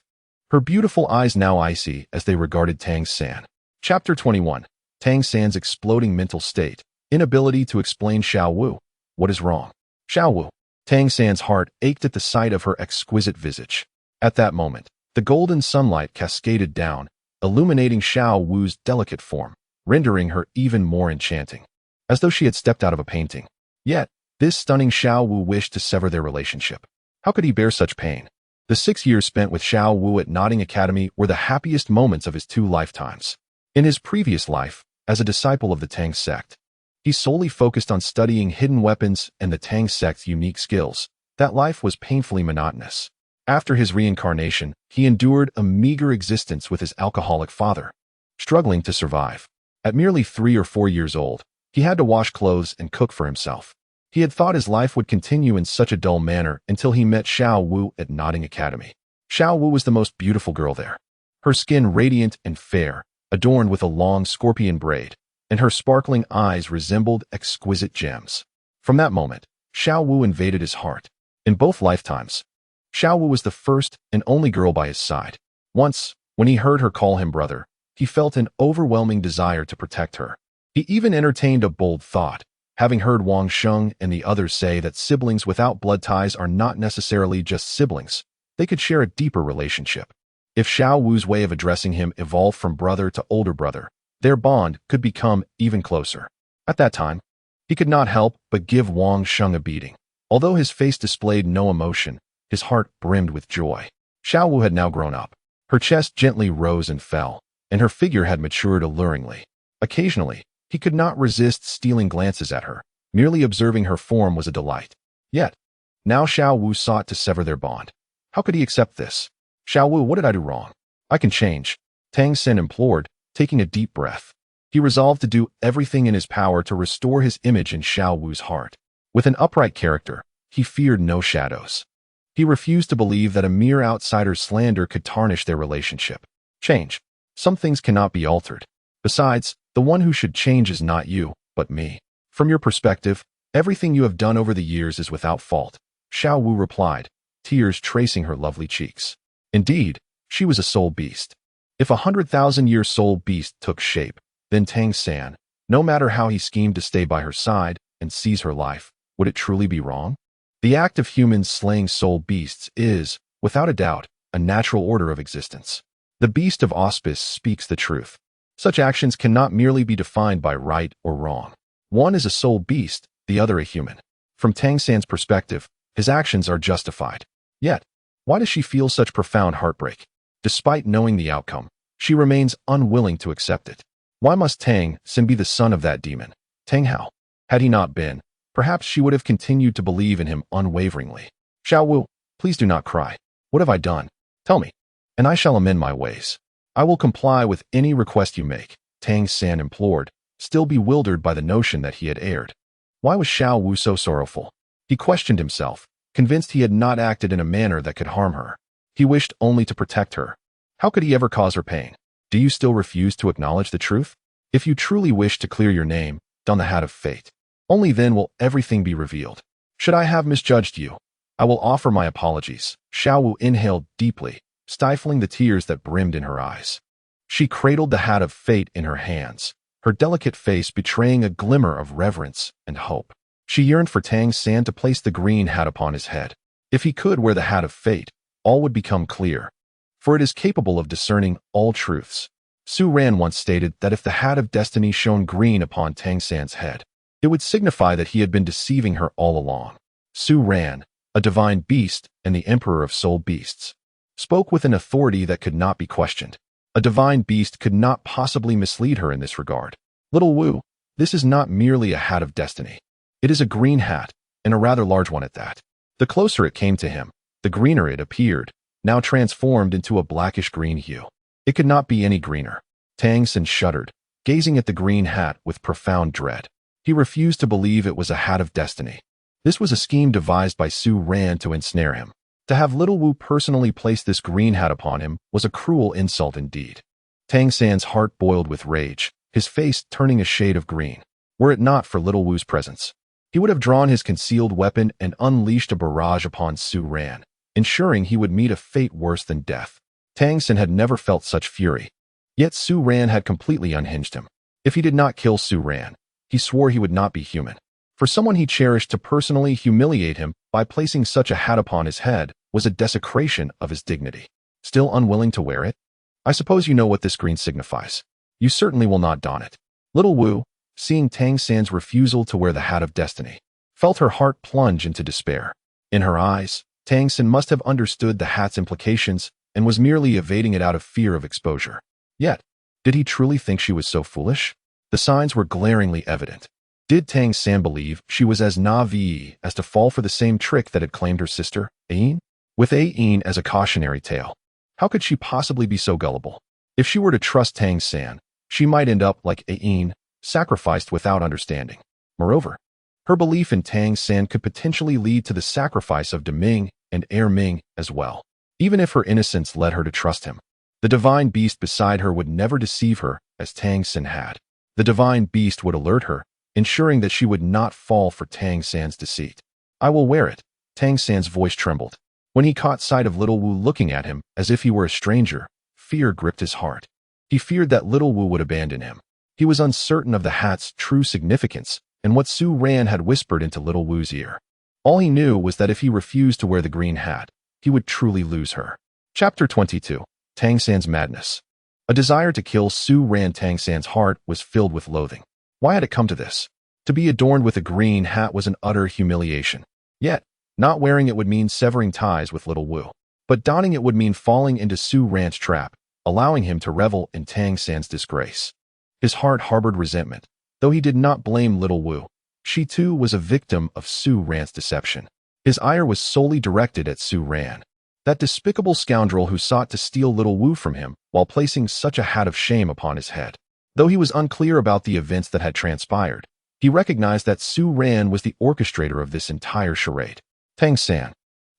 Her beautiful eyes now icy as they regarded Tang San. Chapter 21. Tang San's exploding mental state. Inability to explain Xiao Wu. What is wrong? Xiao Wu. Tang San's heart ached at the sight of her exquisite visage. At that moment, the golden sunlight cascaded down, illuminating Xiao Wu's delicate form, rendering her even more enchanting, as though she had stepped out of a painting. Yet, this stunning Xiao Wu wished to sever their relationship. How could he bear such pain? The 6 years spent with Xiao Wu at Notting Academy were the happiest moments of his 2 lifetimes. In his previous life, as a disciple of the Tang sect, he solely focused on studying hidden weapons and the Tang sect's unique skills. That life was painfully monotonous. After his reincarnation, he endured a meager existence with his alcoholic father, struggling to survive. At merely 3 or 4 years old, he had to wash clothes and cook for himself. He had thought his life would continue in such a dull manner until he met Xiao Wu at Notting Academy. Xiao Wu was the most beautiful girl there. Her skin radiant and fair, adorned with a long scorpion braid, and her sparkling eyes resembled exquisite gems. From that moment, Xiao Wu invaded his heart. In both lifetimes, Xiao Wu was the first and only girl by his side. Once, when he heard her call him brother, he felt an overwhelming desire to protect her. He even entertained a bold thought, having heard Wang Sheng and the others say that siblings without blood ties are not necessarily just siblings. They could share a deeper relationship. If Xiao Wu's way of addressing him evolved from brother to older brother, their bond could become even closer. At that time, he could not help but give Wang Sheng a beating. Although his face displayed no emotion, his heart brimmed with joy. Xiao Wu had now grown up. Her chest gently rose and fell, and her figure had matured alluringly. Occasionally, he could not resist stealing glances at her. Merely observing her form was a delight. Yet, now Xiao Wu sought to sever their bond. How could he accept this? Xiao Wu, what did I do wrong? I can change, Tang San implored, taking a deep breath. He resolved to do everything in his power to restore his image in Xiao Wu's heart. With an upright character, he feared no shadows. He refused to believe that a mere outsider's slander could tarnish their relationship. Change. Some things cannot be altered. Besides, the one who should change is not you, but me. From your perspective, everything you have done over the years is without fault, Xiao Wu replied, tears tracing her lovely cheeks. Indeed, she was a soul beast. If 100,000-year soul beast took shape, then Tang San, no matter how he schemed to stay by her side, and seize her life, would it truly be wrong? The act of humans slaying soul beasts is, without a doubt, a natural order of existence. The beast of auspice speaks the truth. Such actions cannot merely be defined by right or wrong. One is a soul beast, the other a human. From Tang San's perspective, his actions are justified. Yet, why does she feel such profound heartbreak? Despite knowing the outcome, she remains unwilling to accept it. Why must Tang San be the son of that demon, Tang Hao? Had he not been, perhaps she would have continued to believe in him unwaveringly. Xiao Wu, please do not cry. What have I done? Tell me, and I shall amend my ways. I will comply with any request you make, Tang San implored, still bewildered by the notion that he had erred. Why was Xiao Wu so sorrowful? He questioned himself, convinced he had not acted in a manner that could harm her. He wished only to protect her. How could he ever cause her pain? Do you still refuse to acknowledge the truth? If you truly wish to clear your name, don the hat of fate. Only then will everything be revealed. Should I have misjudged you, I will offer my apologies. Xiao Wu inhaled deeply, stifling the tears that brimmed in her eyes. She cradled the hat of fate in her hands, her delicate face betraying a glimmer of reverence and hope. She yearned for Tang San to place the green hat upon his head. If he could wear the hat of fate, all would become clear, for it is capable of discerning all truths. Su Ran once stated that if the hat of destiny shone green upon Tang San's head, it would signify that he had been deceiving her all along. Su Ran, a divine beast and the emperor of soul beasts, spoke with an authority that could not be questioned. A divine beast could not possibly mislead her in this regard. Little Wu, this is not merely a hat of destiny. It is a green hat, and a rather large one at that. The closer it came to him, the greener it appeared, now transformed into a blackish-green hue. It could not be any greener. Tang San shuddered, gazing at the green hat with profound dread. He refused to believe it was a hat of destiny. This was a scheme devised by Su Ran to ensnare him. To have Little Wu personally place this green hat upon him was a cruel insult indeed. Tang San's heart boiled with rage, his face turning a shade of green. Were it not for Little Wu's presence, he would have drawn his concealed weapon and unleashed a barrage upon Su Ran, ensuring he would meet a fate worse than death. Tang San had never felt such fury. Yet Su Ran had completely unhinged him. If he did not kill Su Ran, he swore he would not be human. For someone he cherished to personally humiliate him by placing such a hat upon his head was a desecration of his dignity. Still unwilling to wear it? I suppose you know what this green signifies. You certainly will not don it. Little Wu, seeing Tang San's refusal to wear the hat of destiny, felt her heart plunge into despair. In her eyes, Tang San must have understood the hat's implications and was merely evading it out of fear of exposure. Yet, did he truly think she was so foolish? The signs were glaringly evident. Did Tang San believe she was as naive as to fall for the same trick that had claimed her sister, Ain? With Ain as a cautionary tale, how could she possibly be so gullible? If she were to trust Tang San, she might end up like Ain, sacrificed without understanding. Moreover, her belief in Tang San could potentially lead to the sacrifice of Deming and Heir Ming as well. Even if her innocence led her to trust him, the divine beast beside her would never deceive her as Tang San had. The divine beast would alert her, ensuring that she would not fall for Tang San's deceit. I will wear it. Tang San's voice trembled. When he caught sight of Little Wu looking at him as if he were a stranger, fear gripped his heart. He feared that Little Wu would abandon him. He was uncertain of the hat's true significance and what Su Ran had whispered into Little Wu's ear. All he knew was that if he refused to wear the green hat, he would truly lose her. Chapter 22. Tang San's Madness. A desire to kill Su Ran. Tang San's heart was filled with loathing. Why had it come to this? To be adorned with a green hat was an utter humiliation. Yet, not wearing it would mean severing ties with Little Wu. But donning it would mean falling into Su Ran's trap, allowing him to revel in Tang San's disgrace. His heart harbored resentment. Though he did not blame Little Wu, she too was a victim of Su Ran's deception. His ire was solely directed at Su Ran, that despicable scoundrel who sought to steal Little Wu from him while placing such a hat of shame upon his head. Though he was unclear about the events that had transpired, he recognized that Su Ran was the orchestrator of this entire charade. Tang San,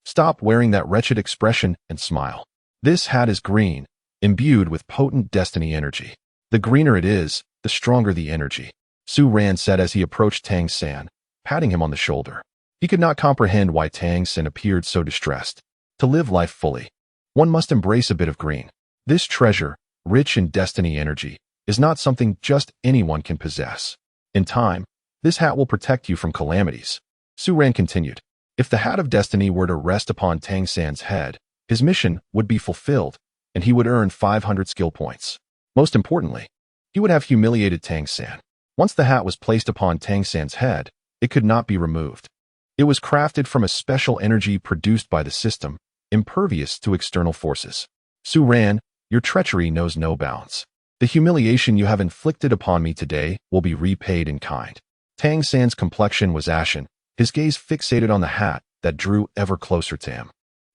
stop wearing that wretched expression and smile. This hat is green, imbued with potent destiny energy. The greener it is, the stronger the energy, Su Ran said as he approached Tang San, patting him on the shoulder. He could not comprehend why Tang San appeared so distressed. To live life fully, one must embrace a bit of green. This treasure, rich in destiny energy, is not something just anyone can possess. In time, This hat will protect you from calamities. Su Ran continued. If the Hat of Destiny were to rest upon Tang San's head, his mission would be fulfilled, and he would earn 500 skill points. Most importantly, he would have humiliated Tang San. Once the hat was placed upon Tang San's head, it could not be removed. It was crafted from a special energy produced by the system, impervious to external forces. Su Ran, your treachery knows no bounds. The humiliation you have inflicted upon me today will be repaid in kind. Tang San's complexion was ashen, his gaze fixated on the hat that drew ever closer to him.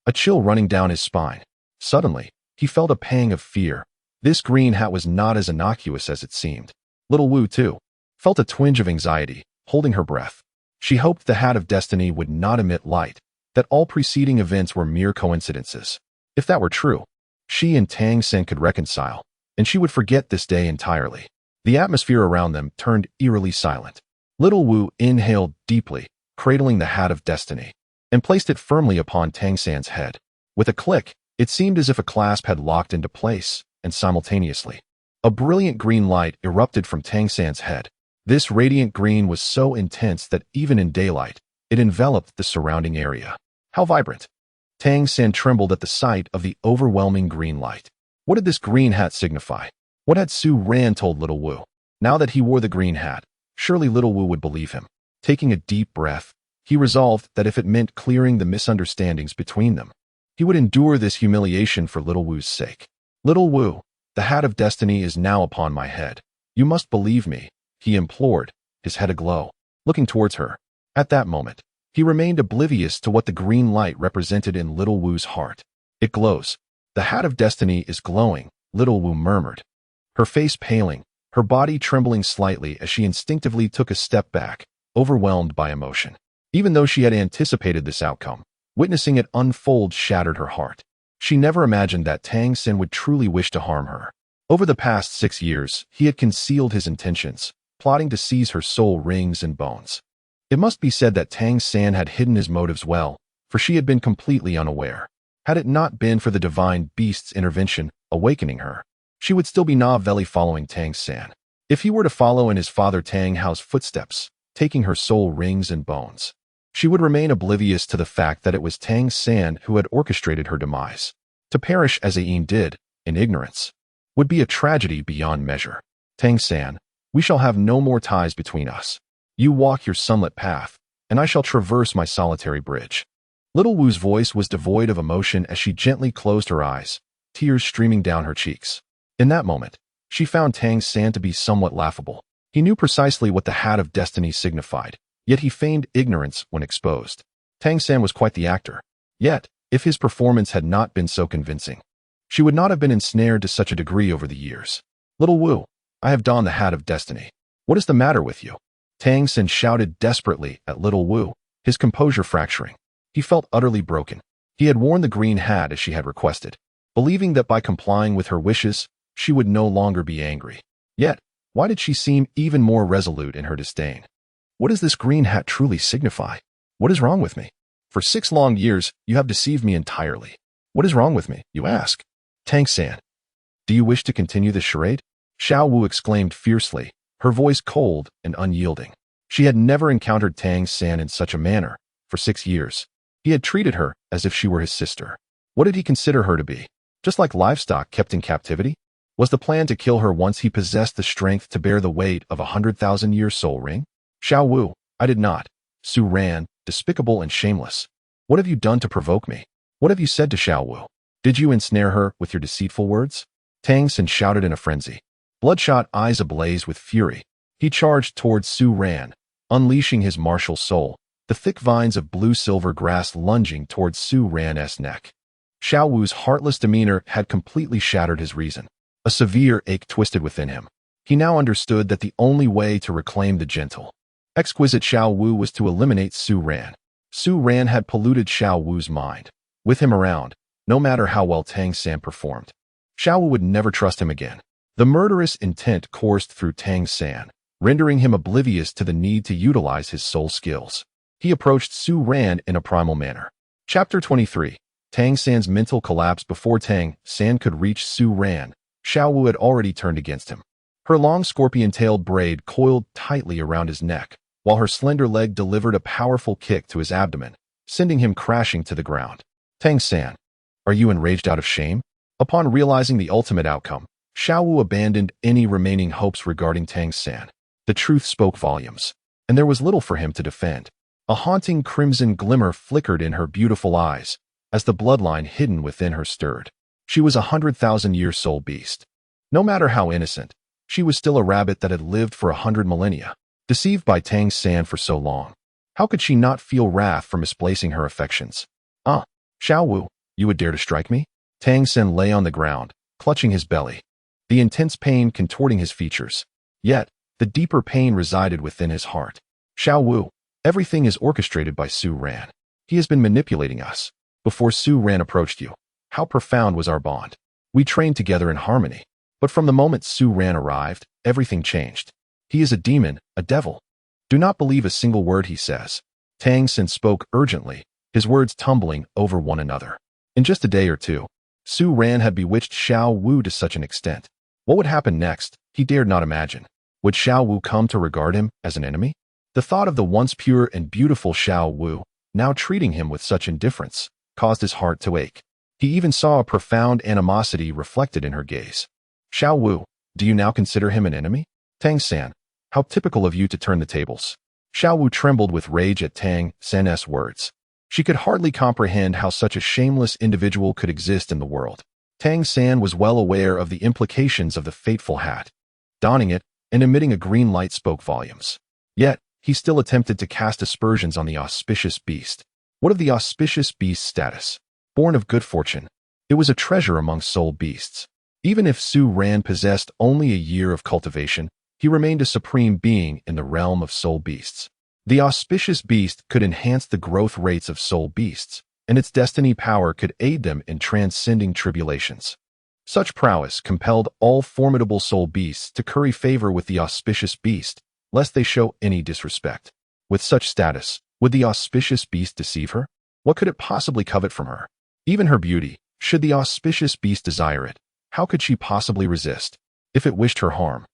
A chill running down his spine. Suddenly, he felt a pang of fear. This green hat was not as innocuous as it seemed. Little Wu, too, felt a twinge of anxiety, holding her breath. She hoped the Hat of Destiny would not emit light, that all preceding events were mere coincidences. If that were true, she and Tang San could reconcile, and she would forget this day entirely. The atmosphere around them turned eerily silent. Little Wu inhaled deeply, cradling the Hat of Destiny, and placed it firmly upon Tang San's head. With a click, it seemed as if a clasp had locked into place, and simultaneously, a brilliant green light erupted from Tang San's head. This radiant green was so intense that even in daylight, it enveloped the surrounding area. How vibrant! Tang San trembled at the sight of the overwhelming green light. What did this green hat signify? What had Su Ran told Little Wu? Now that he wore the green hat, surely Little Wu would believe him. Taking a deep breath, he resolved that if it meant clearing the misunderstandings between them, he would endure this humiliation for Little Wu's sake. Little Wu, the Hat of Destiny is now upon my head. You must believe me, he implored, his head aglow, looking towards her. At that moment, he remained oblivious to what the green light represented in Little Wu's heart. It glows. The Hat of Destiny is glowing, Little Wu murmured, her face paling, her body trembling slightly as she instinctively took a step back, overwhelmed by emotion. Even though she had anticipated this outcome, witnessing it unfold shattered her heart. She never imagined that Tang San would truly wish to harm her. Over the past 6 years, he had concealed his intentions, plotting to seize her soul rings and bones. It must be said that Tang San had hidden his motives well, for she had been completely unaware. Had it not been for the divine beast's intervention, awakening her, she would still be novelly following Tang San. If he were to follow in his father Tang Hao's footsteps, taking her soul rings and bones, she would remain oblivious to the fact that it was Tang San who had orchestrated her demise. To perish as Ayin did, in ignorance, would be a tragedy beyond measure. Tang San, we shall have no more ties between us. You walk your sunlit path, and I shall traverse my solitary bridge. Little Wu's voice was devoid of emotion as she gently closed her eyes, tears streaming down her cheeks. In that moment, she found Tang San to be somewhat laughable. He knew precisely what the Hat of Destiny signified, yet he feigned ignorance when exposed. Tang San was quite the actor. Yet, if his performance had not been so convincing, she would not have been ensnared to such a degree over the years. Little Wu, I have donned the Hat of Destiny. What is the matter with you? Tang San shouted desperately at Little Wu, his composure fracturing. He felt utterly broken. He had worn the green hat as she had requested, believing that by complying with her wishes, she would no longer be angry. Yet, why did she seem even more resolute in her disdain? What does this green hat truly signify? What is wrong with me? For 6 long years, you have deceived me entirely. What is wrong with me, you ask? Tang San, do you wish to continue this charade? Xiao Wu exclaimed fiercely, her voice cold and unyielding. She had never encountered Tang San in such a manner. For 6 years, he had treated her as if she were his sister. What did he consider her to be? Just like livestock kept in captivity? Was the plan to kill her once he possessed the strength to bear the weight of 100,000-year soul ring? Xiao Wu, I did not. Su Ran, despicable and shameless. What have you done to provoke me? What have you said to Xiao Wu? Did you ensnare her with your deceitful words? Tang San shouted in a frenzy. Bloodshot eyes ablaze with fury, he charged towards Su Ran, unleashing his martial soul, the thick vines of blue-silver grass lunging towards Su Ran's neck. Xiao Wu's heartless demeanor had completely shattered his reason. A severe ache twisted within him. He now understood that the only way to reclaim the gentle, exquisite Xiao Wu was to eliminate Su Ran. Su Ran had polluted Xiao Wu's mind. With him around, no matter how well Tang San performed, Xiao Wu would never trust him again. The murderous intent coursed through Tang San, rendering him oblivious to the need to utilize his soul skills. He approached Su Ran in a primal manner. Chapter 23. Tang San's mental collapse. Before Tang San could reach Su Ran, Xiao Wu had already turned against him. Her long scorpion-tailed braid coiled tightly around his neck, while her slender leg delivered a powerful kick to his abdomen, sending him crashing to the ground. Tang San, are you enraged out of shame? Upon realizing the ultimate outcome, Xiao Wu abandoned any remaining hopes regarding Tang San. The truth spoke volumes, and there was little for him to defend. A haunting crimson glimmer flickered in her beautiful eyes as the bloodline hidden within her stirred. She was 100,000-year soul beast. No matter how innocent, she was still a rabbit that had lived for 100 millennia. Deceived by Tang San for so long, how could she not feel wrath for misplacing her affections? Xiao Wu, you would dare to strike me? Tang San lay on the ground, clutching his belly, the intense pain contorting his features. Yet, the deeper pain resided within his heart. Xiao Wu, everything is orchestrated by Su Ran. He has been manipulating us. Before Su Ran approached you, how profound was our bond? We trained together in harmony. But from the moment Su Ran arrived, everything changed. He is a demon, a devil. Do not believe a single word he says. Tang San spoke urgently, his words tumbling over one another. In just a day or two, Su Ran had bewitched Xiao Wu to such an extent. What would happen next, he dared not imagine. Would Xiao Wu come to regard him as an enemy? The thought of the once pure and beautiful Xiao Wu, now treating him with such indifference, caused his heart to ache. He even saw a profound animosity reflected in her gaze. Xiao Wu, do you now consider him an enemy? Tang San, how typical of you to turn the tables. Xiao Wu trembled with rage at Tang San's words. She could hardly comprehend how such a shameless individual could exist in the world. Tang San was well aware of the implications of the fateful hat. Donning it and emitting a green light spoke volumes. Yet, he still attempted to cast aspersions on the auspicious beast. What of the auspicious beast's status? Born of good fortune, it was a treasure among soul beasts. Even if Su Ran possessed only a year of cultivation, he remained a supreme being in the realm of soul beasts. The auspicious beast could enhance the growth rates of soul beasts, and its destiny power could aid them in transcending tribulations. Such prowess compelled all formidable soul beasts to curry favor with the auspicious beast, lest they show any disrespect. With such status, would the auspicious beast deceive her? What could it possibly covet from her? Even her beauty, should the auspicious beast desire it, how could she possibly resist? If it wished her harm,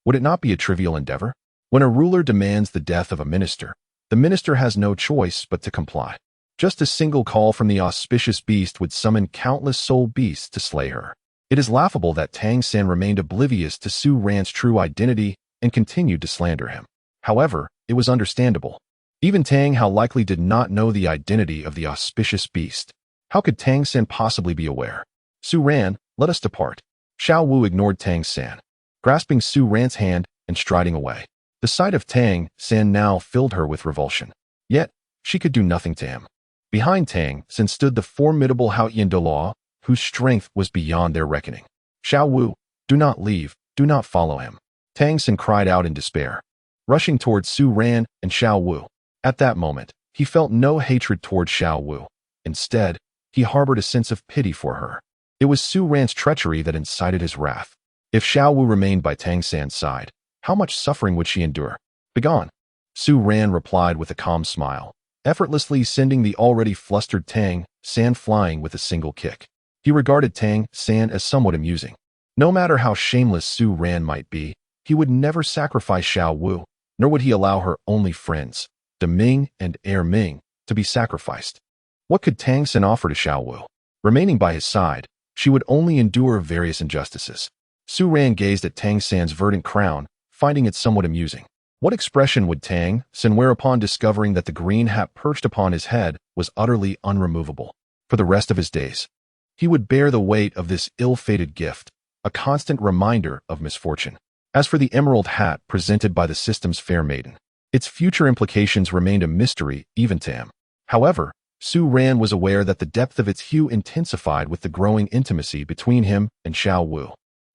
would it not be a trivial endeavor? When a ruler demands the death of a minister, the minister has no choice but to comply. Just a single call from the auspicious beast would summon countless soul beasts to slay her. It is laughable that Tang San remained oblivious to Su Ran's true identity and continued to slander him. However, it was understandable. Even Tang Hao likely did not know the identity of the auspicious beast. How could Tang San possibly be aware? Su Ran, let us depart. Xiao Wu ignored Tang San, grasping Su Ran's hand and striding away. The sight of Tang San now filled her with revulsion. Yet, she could do nothing to him. Behind Tang San stood the formidable Hao Douluo, whose strength was beyond their reckoning. Xiao Wu, do not leave, do not follow him. Tang San cried out in despair, rushing towards Su Ran and Xiao Wu. At that moment, he felt no hatred towards Xiao Wu. Instead, he harbored a sense of pity for her. It was Su Ran's treachery that incited his wrath. If Xiao Wu remained by Tang San's side, how much suffering would she endure? Begone. Su Ran replied with a calm smile, effortlessly sending the already flustered Tang San flying with a single kick. He regarded Tang San as somewhat amusing. No matter how shameless Su Ran might be, he would never sacrifice Xiao Wu, nor would he allow her only friends, De Ming and Heir Ming, to be sacrificed. What could Tang San offer to Xiao Wu? Remaining by his side, she would only endure various injustices. Su Ran gazed at Tang San's verdant crown, finding it somewhat amusing. What expression would Tang San wear upon discovering that the green hat perched upon his head was utterly unremovable? For the rest of his days, he would bear the weight of this ill-fated gift, a constant reminder of misfortune. As for the emerald hat presented by the system's fair maiden, its future implications remained a mystery even to him. However, Su Ran was aware that the depth of its hue intensified with the growing intimacy between him and Xiao Wu.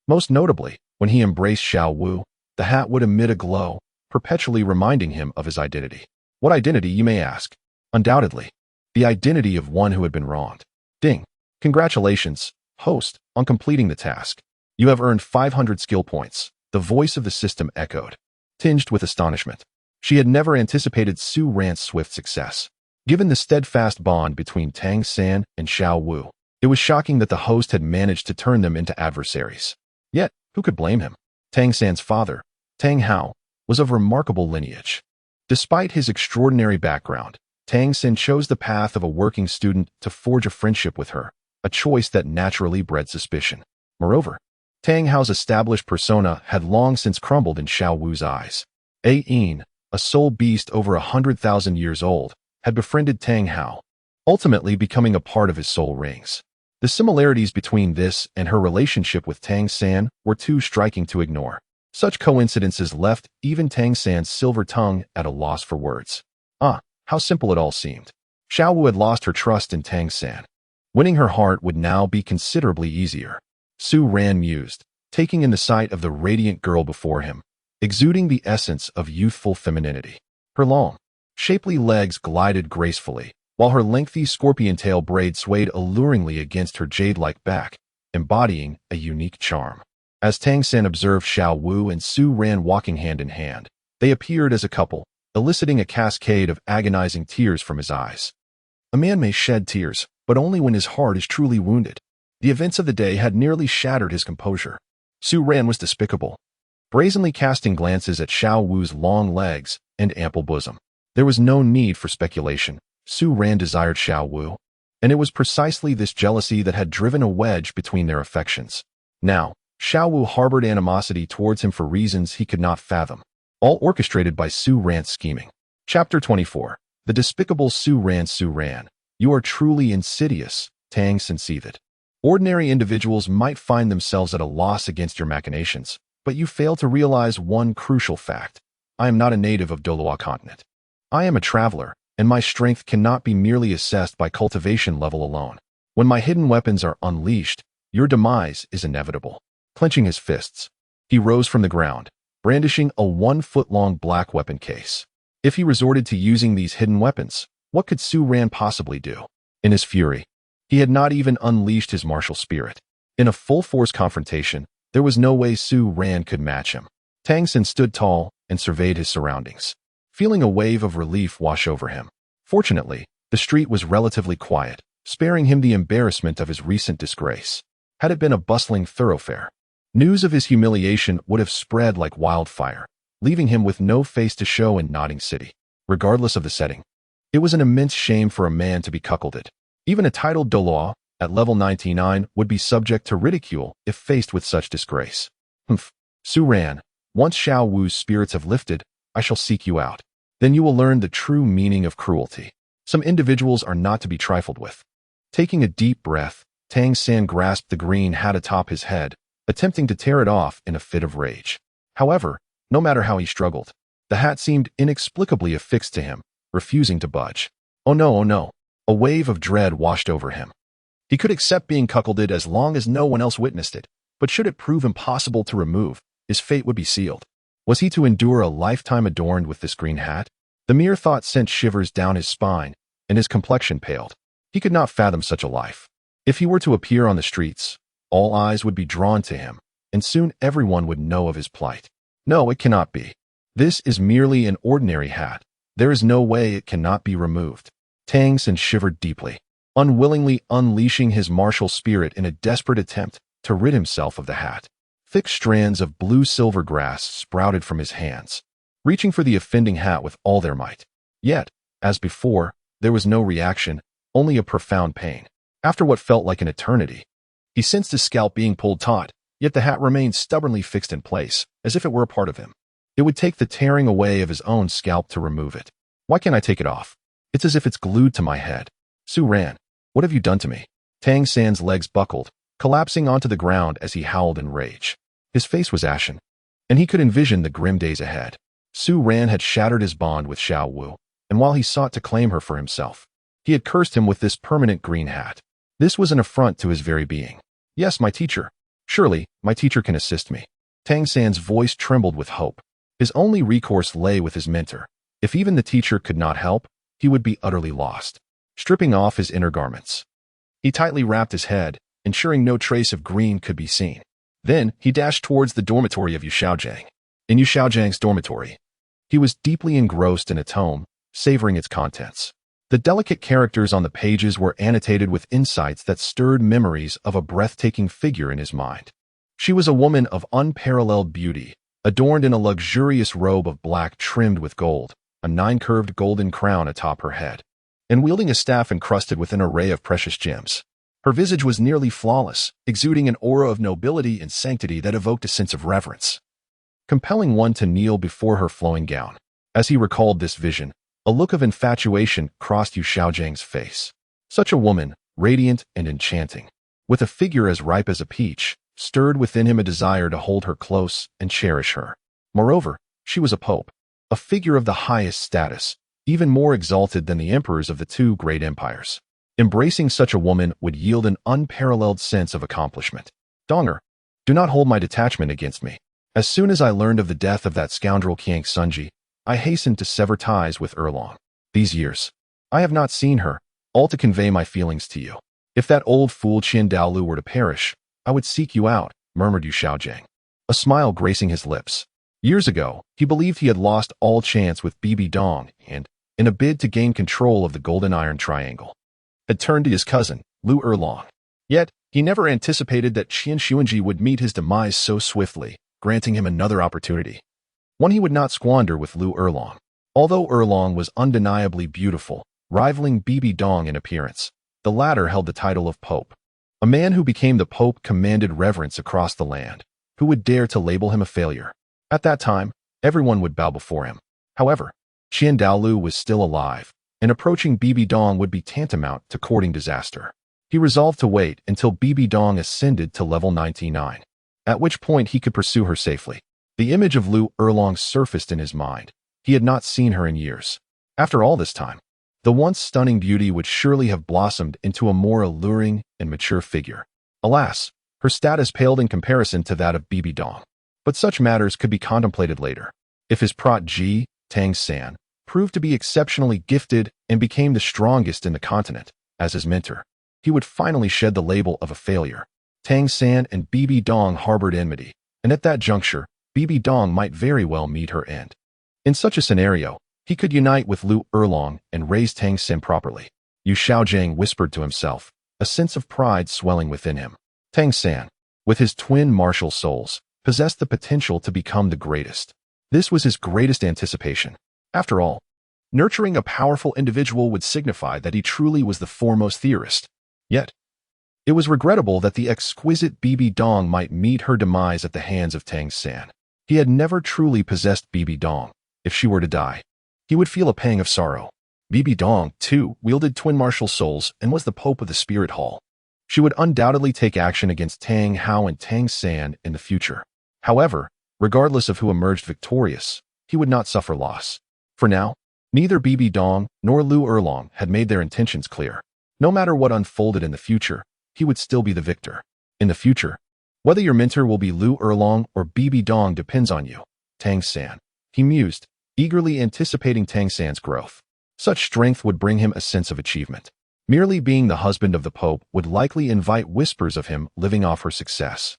Most notably, when he embraced Xiao Wu, the hat would emit a glow, perpetually reminding him of his identity. What identity, you may ask? Undoubtedly, the identity of one who had been wronged. Ding. Congratulations, host, on completing the task. You have earned 500 skill points. The voice of the system echoed, tinged with astonishment. She had never anticipated Su Ran's swift success. Given the steadfast bond between Tang San and Xiao Wu, it was shocking that the host had managed to turn them into adversaries. Yet, who could blame him? Tang San's father, Tang Hao, was of remarkable lineage. Despite his extraordinary background, Tang San chose the path of a working student to forge a friendship with her, a choice that naturally bred suspicion. Moreover, Tang Hao's established persona had long since crumbled in Xiao Wu's eyes. A soul beast over 100,000 years old, had befriended Tang Hao, ultimately becoming a part of his soul rings. The similarities between this and her relationship with Tang San were too striking to ignore. Such coincidences left even Tang San's silver tongue at a loss for words. How simple it all seemed. Xiao Wu had lost her trust in Tang San. Winning her heart would now be considerably easier. Su Ran mused, taking in the sight of the radiant girl before him, exuding the essence of youthful femininity. Her long, shapely legs glided gracefully, while her lengthy scorpion tail braid swayed alluringly against her jade-like back, embodying a unique charm. As Tang San observed Xiao Wu and Su Ran walking hand in hand, they appeared as a couple, eliciting a cascade of agonizing tears from his eyes. A man may shed tears, but only when his heart is truly wounded. The events of the day had nearly shattered his composure. Su Ran was despicable, brazenly casting glances at Xiao Wu's long legs and ample bosom. There was no need for speculation. Su Ran desired Xiao Wu, and it was precisely this jealousy that had driven a wedge between their affections. Now, Xiao Wu harbored animosity towards him for reasons he could not fathom, all orchestrated by Su Ran's scheming. Chapter 24. The despicable Su Ran. Su Ran, you are truly insidious, Tang San seethed. Ordinary individuals might find themselves at a loss against your machinations, but you fail to realize one crucial fact. I am not a native of Douluo Continent. I am a traveler, and my strength cannot be merely assessed by cultivation level alone. When my hidden weapons are unleashed, your demise is inevitable. Clenching his fists, he rose from the ground, brandishing a 1-foot-long black weapon case. If he resorted to using these hidden weapons, what could Su Ran possibly do? In his fury, he had not even unleashed his martial spirit. In a full-force confrontation, there was no way Su Ran could match him. Tang San stood tall and surveyed his surroundings, feeling a wave of relief wash over him. Fortunately, the street was relatively quiet, sparing him the embarrassment of his recent disgrace. Had it been a bustling thoroughfare, news of his humiliation would have spread like wildfire, leaving him with no face to show in Nodding City. Regardless of the setting, it was an immense shame for a man to be cuckolded. Even a titled Douluo, at level 99, would be subject to ridicule if faced with such disgrace. Su Ran, once Xiao Wu's spirits have lifted, I shall seek you out. Then you will learn the true meaning of cruelty. Some individuals are not to be trifled with. Taking a deep breath, Tang San grasped the green hat atop his head, attempting to tear it off in a fit of rage. However, no matter how he struggled, the hat seemed inexplicably affixed to him, refusing to budge. Oh no. A wave of dread washed over him. He could accept being cuckolded as long as no one else witnessed it, but should it prove impossible to remove, his fate would be sealed. Was he to endure a lifetime adorned with this green hat? The mere thought sent shivers down his spine, and his complexion paled. He could not fathom such a life. If he were to appear on the streets, all eyes would be drawn to him, and soon everyone would know of his plight. No, it cannot be. This is merely an ordinary hat. There is no way it cannot be removed. Tang San shivered deeply, unwillingly unleashing his martial spirit in a desperate attempt to rid himself of the hat. Thick strands of blue-silver grass sprouted from his hands, reaching for the offending hat with all their might. Yet, as before, there was no reaction, only a profound pain. After what felt like an eternity, he sensed his scalp being pulled taut, yet the hat remained stubbornly fixed in place, as if it were a part of him. It would take the tearing away of his own scalp to remove it. Why can't I take it off? It's as if it's glued to my head. Su Ran, what have you done to me? Tang San's legs buckled, collapsing onto the ground as he howled in rage. His face was ashen, and he could envision the grim days ahead. Su Ran had shattered his bond with Xiao Wu, and while he sought to claim her for himself, he had cursed him with this permanent green hat. This was an affront to his very being. Yes, my teacher. Surely, my teacher can assist me. Tang San's voice trembled with hope. His only recourse lay with his mentor. If even the teacher could not help, he would be utterly lost. Stripping off his inner garments, he tightly wrapped his head, ensuring no trace of green could be seen. Then, he dashed towards the dormitory of Xiao Gang. In Xiao Gang's dormitory, he was deeply engrossed in a tome, savoring its contents. The delicate characters on the pages were annotated with insights that stirred memories of a breathtaking figure in his mind. She was a woman of unparalleled beauty, adorned in a luxurious robe of black trimmed with gold, a 9-curved golden crown atop her head, and wielding a staff encrusted with an array of precious gems. Her visage was nearly flawless, exuding an aura of nobility and sanctity that evoked a sense of reverence, compelling one to kneel before her flowing gown. As he recalled this vision, a look of infatuation crossed Xiao Gang's face. Such a woman, radiant and enchanting, with a figure as ripe as a peach, stirred within him a desire to hold her close and cherish her. Moreover, she was a pope, a figure of the highest status, even more exalted than the emperors of the two great empires. Embracing such a woman would yield an unparalleled sense of accomplishment. Donger, do not hold my detachment against me. As soon as I learned of the death of that scoundrel Qiang Sunji, I hastened to sever ties with Erlong. These years, I have not seen her, all to convey my feelings to you. If that old fool Qin Daolu were to perish, I would seek you out, murmured Xiao Gang, a smile gracing his lips. Years ago, he believed he had lost all chance with Bibi Dong and, in a bid to gain control of the Golden Iron Triangle, had turned to his cousin, Lu Erlong. Yet, he never anticipated that Qian Xuanji would meet his demise so swiftly, granting him another opportunity, one he would not squander with Lu Erlong. Although Erlong was undeniably beautiful, rivaling Bibi Dong in appearance, the latter held the title of Pope. A man who became the Pope commanded reverence across the land. Who would dare to label him a failure? At that time, everyone would bow before him. However, Qin Daolu was still alive, and approaching Bibi Dong would be tantamount to courting disaster. He resolved to wait until Bibi Dong ascended to level 99, at which point he could pursue her safely. The image of Lu Erlong surfaced in his mind. He had not seen her in years. After all this time, the once stunning beauty would surely have blossomed into a more alluring and mature figure. Alas, her status paled in comparison to that of Bibi Dong. But such matters could be contemplated later. If his protege, Tang San, proved to be exceptionally gifted and became the strongest in the continent, as his mentor, he would finally shed the label of a failure. Tang San and Bibi Dong harbored enmity, and at that juncture, Bibi Dong might very well meet her end. In such a scenario, he could unite with Lu Erlong and raise Tang San properly. Xiao Gang whispered to himself, a sense of pride swelling within him. Tang San, with his twin martial souls, possessed the potential to become the greatest. This was his greatest anticipation. After all, nurturing a powerful individual would signify that he truly was the foremost theorist. Yet, it was regrettable that the exquisite Bibi Dong might meet her demise at the hands of Tang San. He had never truly possessed Bibi Dong. If she were to die, he would feel a pang of sorrow. Bibi Dong, too, wielded twin martial souls and was the Pope of the Spirit Hall. She would undoubtedly take action against Tang Hao and Tang San in the future. However, regardless of who emerged victorious, he would not suffer loss. For now, neither Bibi Dong nor Lu Erlong had made their intentions clear. No matter what unfolded in the future, he would still be the victor. In the future, whether your mentor will be Lu Erlong or Bibi Dong depends on you, Tang San, he mused, eagerly anticipating Tang San's growth. Such strength would bring him a sense of achievement. Merely being the husband of the Pope would likely invite whispers of him living off her success,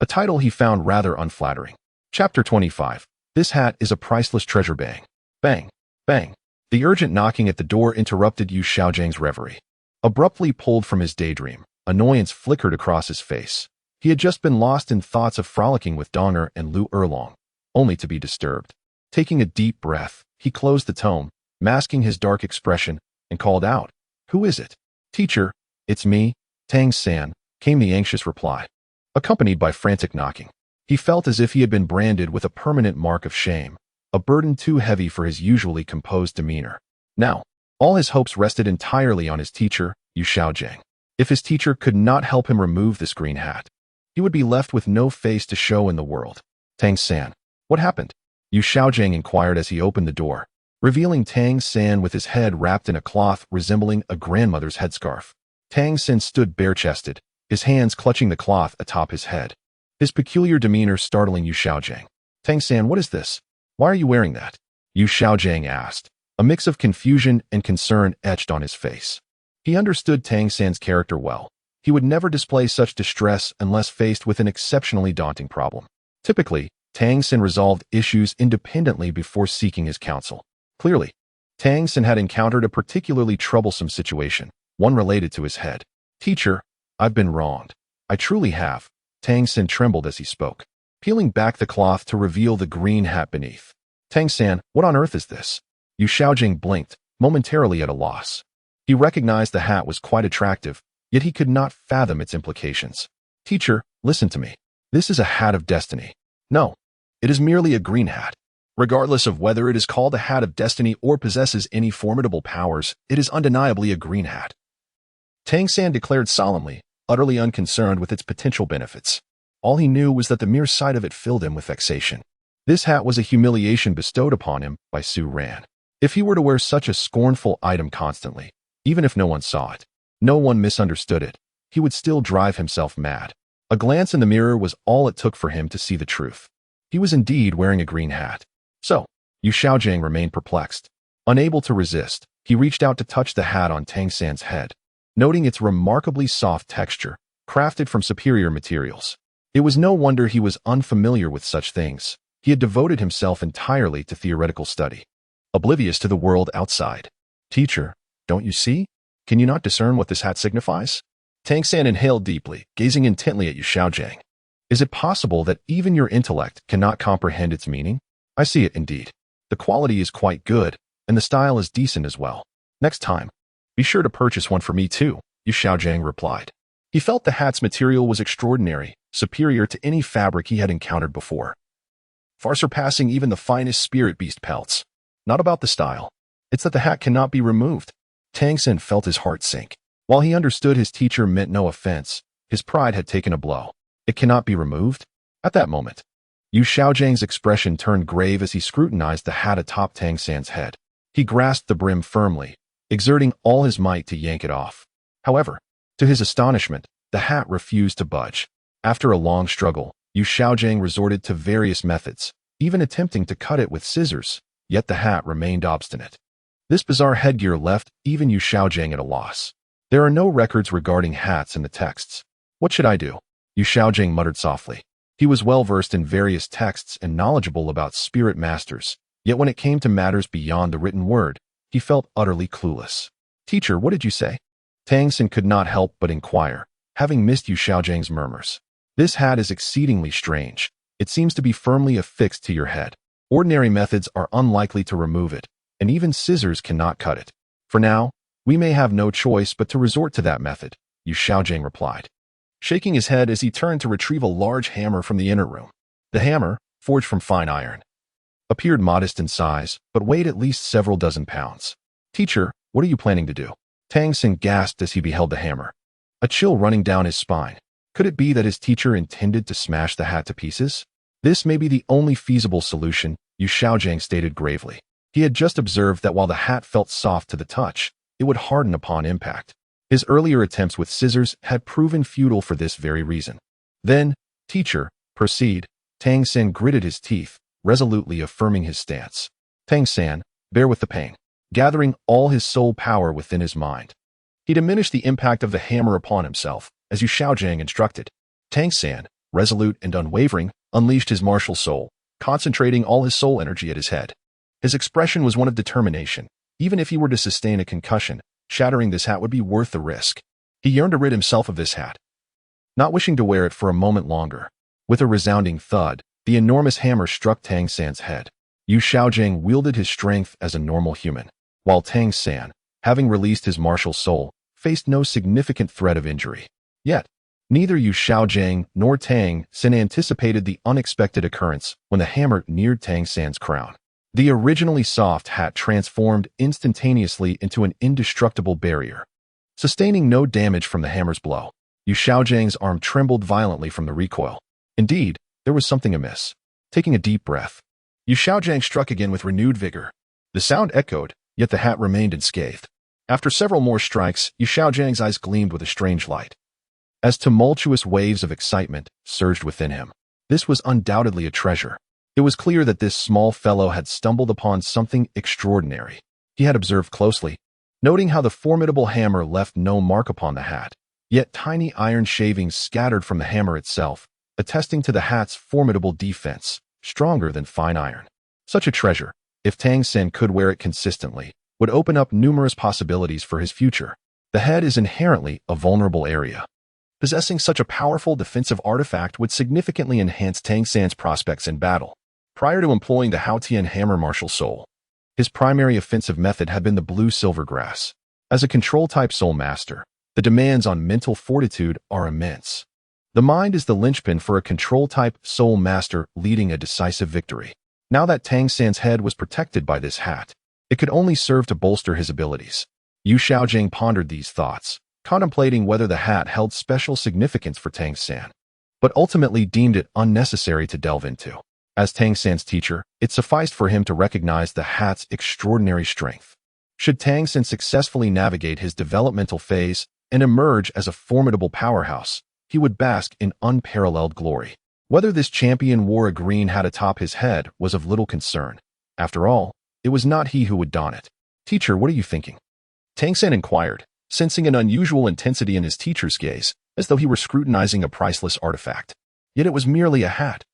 a title he found rather unflattering. Chapter 25. This hat is a priceless treasure. Bang. Bang. Bang. The urgent knocking at the door interrupted Xiao Gang's reverie. Abruptly pulled from his daydream, annoyance flickered across his face. He had just been lost in thoughts of frolicking with Donger and Lu Erlong, only to be disturbed. Taking a deep breath, he closed the tome, masking his dark expression, and called out, "Who is it?" "Teacher, it's me, Tang San," came the anxious reply, accompanied by frantic knocking. He felt as if he had been branded with a permanent mark of shame, a burden too heavy for his usually composed demeanor. Now, all his hopes rested entirely on his teacher, Xiao Gang. If his teacher could not help him remove this green hat, he would be left with no face to show in the world. "Tang San, what happened?" Xiao Gang inquired as he opened the door, revealing Tang San with his head wrapped in a cloth resembling a grandmother's headscarf. Tang San stood bare-chested, his hands clutching the cloth atop his head, his peculiar demeanor startling Xiao Gang. "Tang San, what is this? Why are you wearing that?" Xiao Gang asked, a mix of confusion and concern etched on his face. He understood Tang San's character well. He would never display such distress unless faced with an exceptionally daunting problem. Typically, Tang San resolved issues independently before seeking his counsel. Clearly, Tang San had encountered a particularly troublesome situation, one related to his head. "Teacher, I've been wronged. I truly have." Tang San trembled as he spoke, peeling back the cloth to reveal the green hat beneath. "Tang San, what on earth is this?" Yu Xiaojing blinked, momentarily at a loss. He recognized the hat was quite attractive, yet he could not fathom its implications. Teacher, listen to me. This is a hat of destiny. No, it is merely a green hat. Regardless of whether it is called a hat of destiny or possesses any formidable powers, it is undeniably a green hat. Tang San declared solemnly, utterly unconcerned with its potential benefits. All he knew was that the mere sight of it filled him with vexation. This hat was a humiliation bestowed upon him by Su Ran. If he were to wear such a scornful item constantly, even if no one saw it, no one misunderstood it, he would still drive himself mad. A glance in the mirror was all it took for him to see the truth. He was indeed wearing a green hat. So, Yu Xiaojing remained perplexed. Unable to resist, he reached out to touch the hat on Tang San's head. Noting its remarkably soft texture, crafted from superior materials. It was no wonder he was unfamiliar with such things. He had devoted himself entirely to theoretical study, oblivious to the world outside. Teacher, don't you see? Can you not discern what this hat signifies? Tang San inhaled deeply, gazing intently at Yu Xiaojing. Is it possible that even your intellect cannot comprehend its meaning? I see it indeed. The quality is quite good, and the style is decent as well. Next time, be sure to purchase one for me too, Yu Xiaojing replied. He felt the hat's material was extraordinary, superior to any fabric he had encountered before. Far surpassing even the finest spirit beast pelts. Not about the style. It's that the hat cannot be removed. Tang San felt his heart sink. While he understood his teacher meant no offense, his pride had taken a blow. It cannot be removed? At that moment, Yu Xiaojing's expression turned grave as he scrutinized the hat atop Tang San's head. He grasped the brim firmly, exerting all his might to yank it off. However, to his astonishment, the hat refused to budge. After a long struggle, Yu Xiaojing resorted to various methods, even attempting to cut it with scissors, yet the hat remained obstinate. This bizarre headgear left even Yu Xiaojing at a loss. There are no records regarding hats in the texts. What should I do? Yu Xiaojing muttered softly. He was well versed in various texts and knowledgeable about spirit masters, yet when it came to matters beyond the written word, he felt utterly clueless. Teacher, what did you say? Tang San could not help but inquire, having missed Yu Xiaojing's murmurs. This hat is exceedingly strange. It seems to be firmly affixed to your head. Ordinary methods are unlikely to remove it, and even scissors cannot cut it. For now, we may have no choice but to resort to that method, Yu Xiaojing replied, shaking his head as he turned to retrieve a large hammer from the inner room. The hammer, forged from fine iron, appeared modest in size, but weighed at least several dozen pounds. Teacher, what are you planning to do? Tang San gasped as he beheld the hammer. A chill running down his spine. Could it be that his teacher intended to smash the hat to pieces? This may be the only feasible solution, Yu Xiaojing stated gravely. He had just observed that while the hat felt soft to the touch, it would harden upon impact. His earlier attempts with scissors had proven futile for this very reason. Then, teacher, proceed. Tang San gritted his teeth, resolutely affirming his stance. Tang San, bear with the pain. Gathering all his soul power within his mind, he diminished the impact of the hammer upon himself, as Yu Xiaojing instructed. Tang San, resolute and unwavering, unleashed his martial soul, concentrating all his soul energy at his head. His expression was one of determination. Even if he were to sustain a concussion, shattering this hat would be worth the risk. He yearned to rid himself of this hat, not wishing to wear it for a moment longer. With a resounding thud, the enormous hammer struck Tang San's head. Yu Xiaojing wielded his strength as a normal human, while Tang San, having released his martial soul, faced no significant threat of injury. Yet, neither Yu Xiaojing nor Tang San anticipated the unexpected occurrence when the hammer neared Tang San's crown. The originally soft hat transformed instantaneously into an indestructible barrier. Sustaining no damage from the hammer's blow, Yu Xiaojing's arm trembled violently from the recoil. Indeed, there was something amiss. Taking a deep breath, Yu Xiaojing struck again with renewed vigor. The sound echoed, yet the hat remained unscathed. After several more strikes, Yu Xiaojing's eyes gleamed with a strange light, as tumultuous waves of excitement surged within him. This was undoubtedly a treasure. It was clear that this small fellow had stumbled upon something extraordinary. He had observed closely, noting how the formidable hammer left no mark upon the hat, yet tiny iron shavings scattered from the hammer itself, attesting to the hat's formidable defense, stronger than fine iron. Such a treasure, if Tang San could wear it consistently, would open up numerous possibilities for his future. The head is inherently a vulnerable area. Possessing such a powerful defensive artifact would significantly enhance Tang San's prospects in battle. Prior to employing the Haotian hammer martial soul, His primary offensive method had been the blue-silver grass. As a control-type soul master, the demands on mental fortitude are immense. The mind is the linchpin for a control-type soul master leading a decisive victory. Now that Tang San's head was protected by this hat, it could only serve to bolster his abilities. Xiao Gang pondered these thoughts, contemplating whether the hat held special significance for Tang San, but ultimately deemed it unnecessary to delve into. As Tang San's teacher, it sufficed for him to recognize the hat's extraordinary strength. Should Tang San successfully navigate his developmental phase and emerge as a formidable powerhouse, he would bask in unparalleled glory. Whether this champion wore a green hat atop his head was of little concern. After all, it was not he who would don it. "Teacher, what are you thinking?" Tang San inquired, sensing an unusual intensity in his teacher's gaze, as though he were scrutinizing a priceless artifact. Yet it was merely a hat,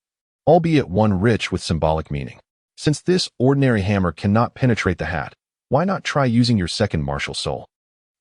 albeit one rich with symbolic meaning. Since this ordinary hammer cannot penetrate the hat, why not try using your second martial soul?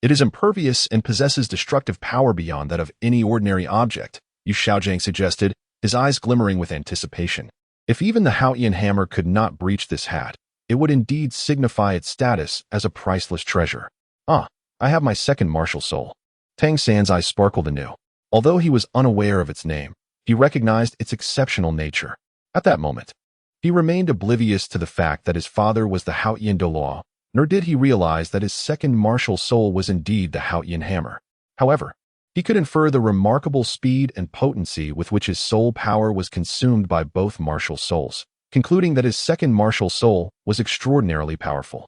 It is impervious and possesses destructive power beyond that of any ordinary object, Xiao Gang suggested, his eyes glimmering with anticipation. If even the Haoyan hammer could not breach this hat, it would indeed signify its status as a priceless treasure. "Ah, I have my second martial soul." Tang San's eyes sparkled anew. Although he was unaware of its name, he recognized its exceptional nature. At that moment, he remained oblivious to the fact that his father was the Haoyan Douluo, nor did he realize that his second martial soul was indeed the Haoyan hammer. However, he could infer the remarkable speed and potency with which his soul power was consumed by both martial souls, concluding that his second martial soul was extraordinarily powerful.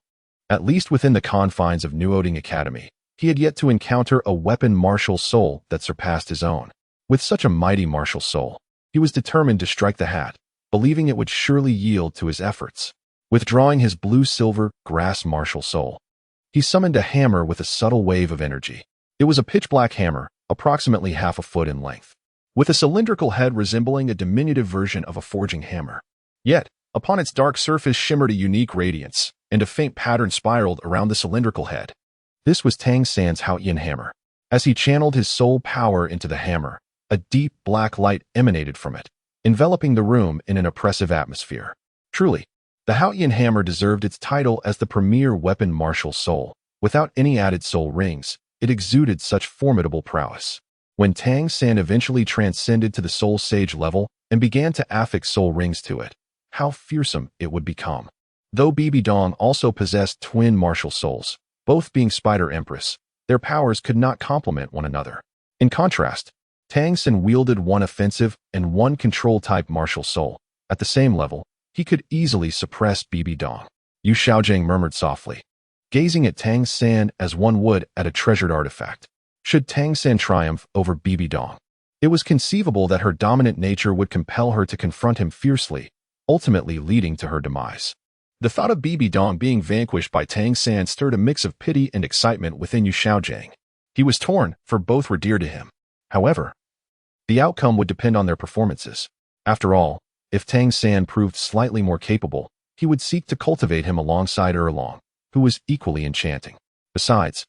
At least within the confines of Nuoding Academy, he had yet to encounter a weapon martial soul that surpassed his own. With such a mighty martial soul, he was determined to strike the hat, believing it would surely yield to his efforts. Withdrawing his blue-silver grass martial soul, he summoned a hammer with a subtle wave of energy. It was a pitch-black hammer, approximately half a foot in length, with a cylindrical head resembling a diminutive version of a forging hammer. Yet, upon its dark surface shimmered a unique radiance, and a faint pattern spiraled around the cylindrical head. This was Tang San's Haoyan hammer. As he channeled his soul power into the hammer, a deep black light emanated from it, enveloping the room in an oppressive atmosphere. Truly, the Haoyan hammer deserved its title as the premier weapon martial soul. Without any added soul rings, it exuded such formidable prowess. When Tang San eventually transcended to the soul sage level and began to affix soul rings to it, how fearsome it would become. Though Bibi Dong also possessed twin martial souls, both being Spider Empress, their powers could not complement one another. In contrast, Tang San wielded one offensive and one control-type martial soul. At the same level, he could easily suppress Bibi Dong. Xiao Gang murmured softly, gazing at Tang San as one would at a treasured artifact. Should Tang San triumph over Bibi Dong, it was conceivable that her dominant nature would compel her to confront him fiercely, ultimately leading to her demise. The thought of Bibi Dong being vanquished by Tang San stirred a mix of pity and excitement within Xiao Gang. He was torn, for both were dear to him. However, the outcome would depend on their performances. After all, if Tang San proved slightly more capable, he would seek to cultivate him alongside Erlong, who was equally enchanting. Besides,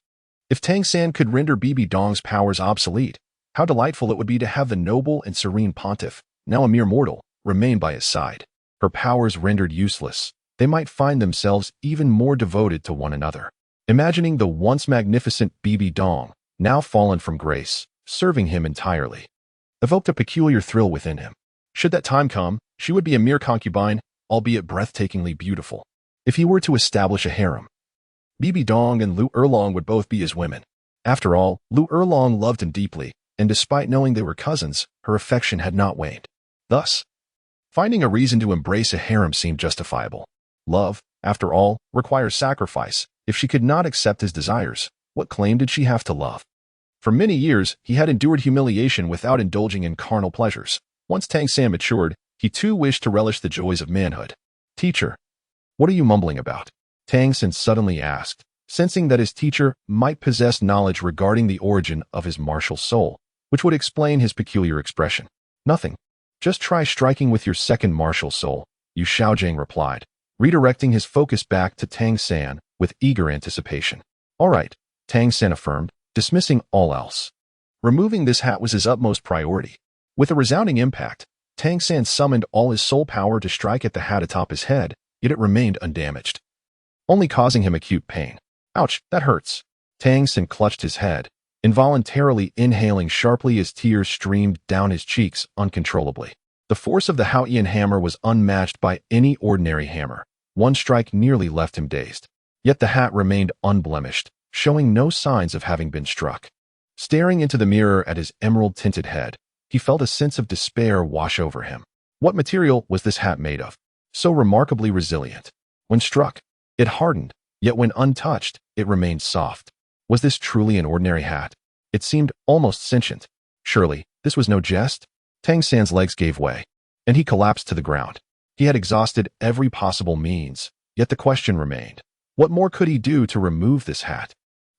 if Tang San could render Bibi Dong's powers obsolete, how delightful it would be to have the noble and serene pontiff, now a mere mortal, remain by his side. Her powers rendered useless, they might find themselves even more devoted to one another. Imagining the once magnificent Bibi Dong, now fallen from grace, serving him entirely, evoked a peculiar thrill within him. Should that time come, she would be a mere concubine, albeit breathtakingly beautiful. If he were to establish a harem, Bibi Dong and Lu Erlong would both be his women. After all, Lu Erlong loved him deeply, and despite knowing they were cousins, her affection had not waned. Thus, finding a reason to embrace a harem seemed justifiable. Love, after all, requires sacrifice. If she could not accept his desires, what claim did she have to love? For many years, he had endured humiliation without indulging in carnal pleasures. Once Tang San matured, he too wished to relish the joys of manhood. "Teacher, what are you mumbling about?" Tang San suddenly asked, sensing that his teacher might possess knowledge regarding the origin of his martial soul, which would explain his peculiar expression. "Nothing. Just try striking with your second martial soul," Xiao Gang replied, redirecting his focus back to Tang San with eager anticipation. "All right," Tang San affirmed, dismissing all else. Removing this hat was his utmost priority. With a resounding impact, Tang San summoned all his soul power to strike at the hat atop his head, yet it remained undamaged. only causing him acute pain. Ouch, that hurts. Tang San clutched his head, involuntarily inhaling sharply as tears streamed down his cheeks uncontrollably. The force of the Haoyan hammer was unmatched by any ordinary hammer. One strike nearly left him dazed. Yet the hat remained unblemished, showing no signs of having been struck. Staring into the mirror at his emerald-tinted head, he felt a sense of despair wash over him. What material was this hat made of? So remarkably resilient. When struck, it hardened, yet when untouched, it remained soft. Was this truly an ordinary hat? It seemed almost sentient. Surely, this was no jest? Tang San's legs gave way, and he collapsed to the ground. He had exhausted every possible means, yet the question remained. What more could he do to remove this hat?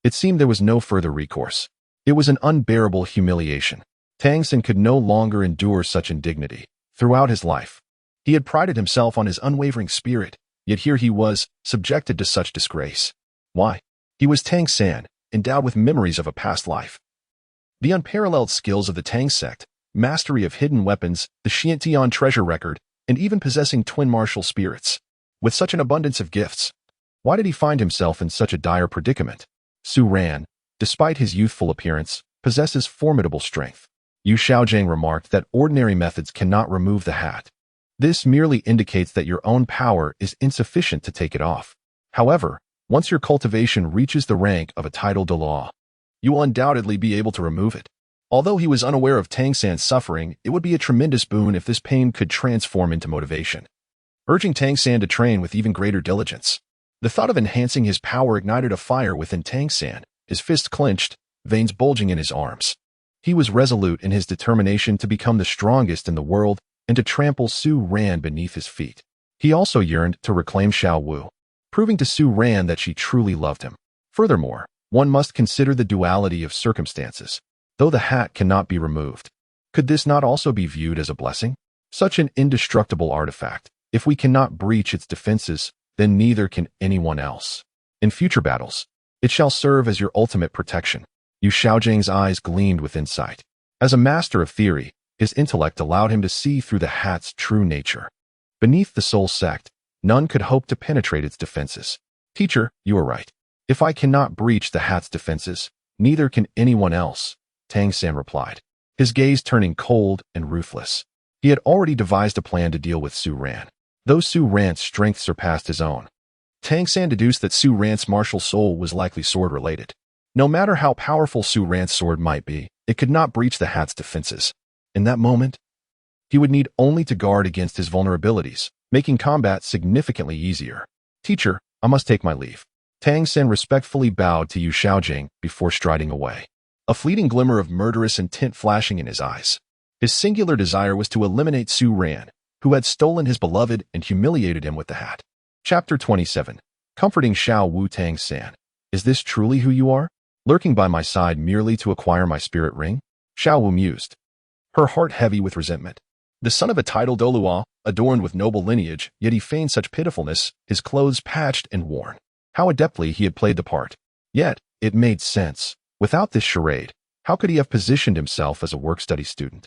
It seemed there was no further recourse. It was an unbearable humiliation. Tang San could no longer endure such indignity. Throughout his life, he had prided himself on his unwavering spirit, yet here he was, subjected to such disgrace. Why? He was Tang San, endowed with memories of a past life. The unparalleled skills of the Tang sect, mastery of hidden weapons, the Xiantian treasure record, and even possessing twin martial spirits. With such an abundance of gifts, why did he find himself in such a dire predicament? Su Ran, despite his youthful appearance, possesses formidable strength. Xiao Gang remarked that ordinary methods cannot remove the hat. This merely indicates that your own power is insufficient to take it off. However, once your cultivation reaches the rank of a title de law, you will undoubtedly be able to remove it. Although he was unaware of Tang San's suffering, it would be a tremendous boon if this pain could transform into motivation, urging Tang San to train with even greater diligence. The thought of enhancing his power ignited a fire within Tang San, his fists clenched, veins bulging in his arms. He was resolute in his determination to become the strongest in the world and to trample Su Ran beneath his feet. He also yearned to reclaim Xiao Wu, proving to Su Ran that she truly loved him. Furthermore, one must consider the duality of circumstances. Though the hat cannot be removed, could this not also be viewed as a blessing? Such an indestructible artifact, if we cannot breach its defenses, then neither can anyone else. In future battles, it shall serve as your ultimate protection. Xiao Gang's eyes gleamed with insight. As a master of theory, his intellect allowed him to see through the hat's true nature. Beneath the soul sect, none could hope to penetrate its defenses. Teacher, you are right. If I cannot breach the hat's defenses, neither can anyone else, Tang San replied, his gaze turning cold and ruthless. He had already devised a plan to deal with Su Ran. Though Su Ran's strength surpassed his own, Tang San deduced that Su Ran's martial soul was likely sword-related. No matter how powerful Su Ran's sword might be, it could not breach the hat's defenses. In that moment, he would need only to guard against his vulnerabilities, making combat significantly easier. Teacher, I must take my leave. Tang San respectfully bowed to Xiao Gang before striding away, a fleeting glimmer of murderous intent flashing in his eyes. His singular desire was to eliminate Su Ran, who had stolen his beloved and humiliated him with the hat. Chapter 27. Comforting Xiao Wu. Tang San. Is this truly who you are? Lurking by my side merely to acquire my spirit ring? Xiao Wu mused, her heart heavy with resentment. The son of a titled Douluo, adorned with noble lineage, yet he feigned such pitifulness, his clothes patched and worn. How adeptly he had played the part. Yet, it made sense. Without this charade, how could he have positioned himself as a work-study student?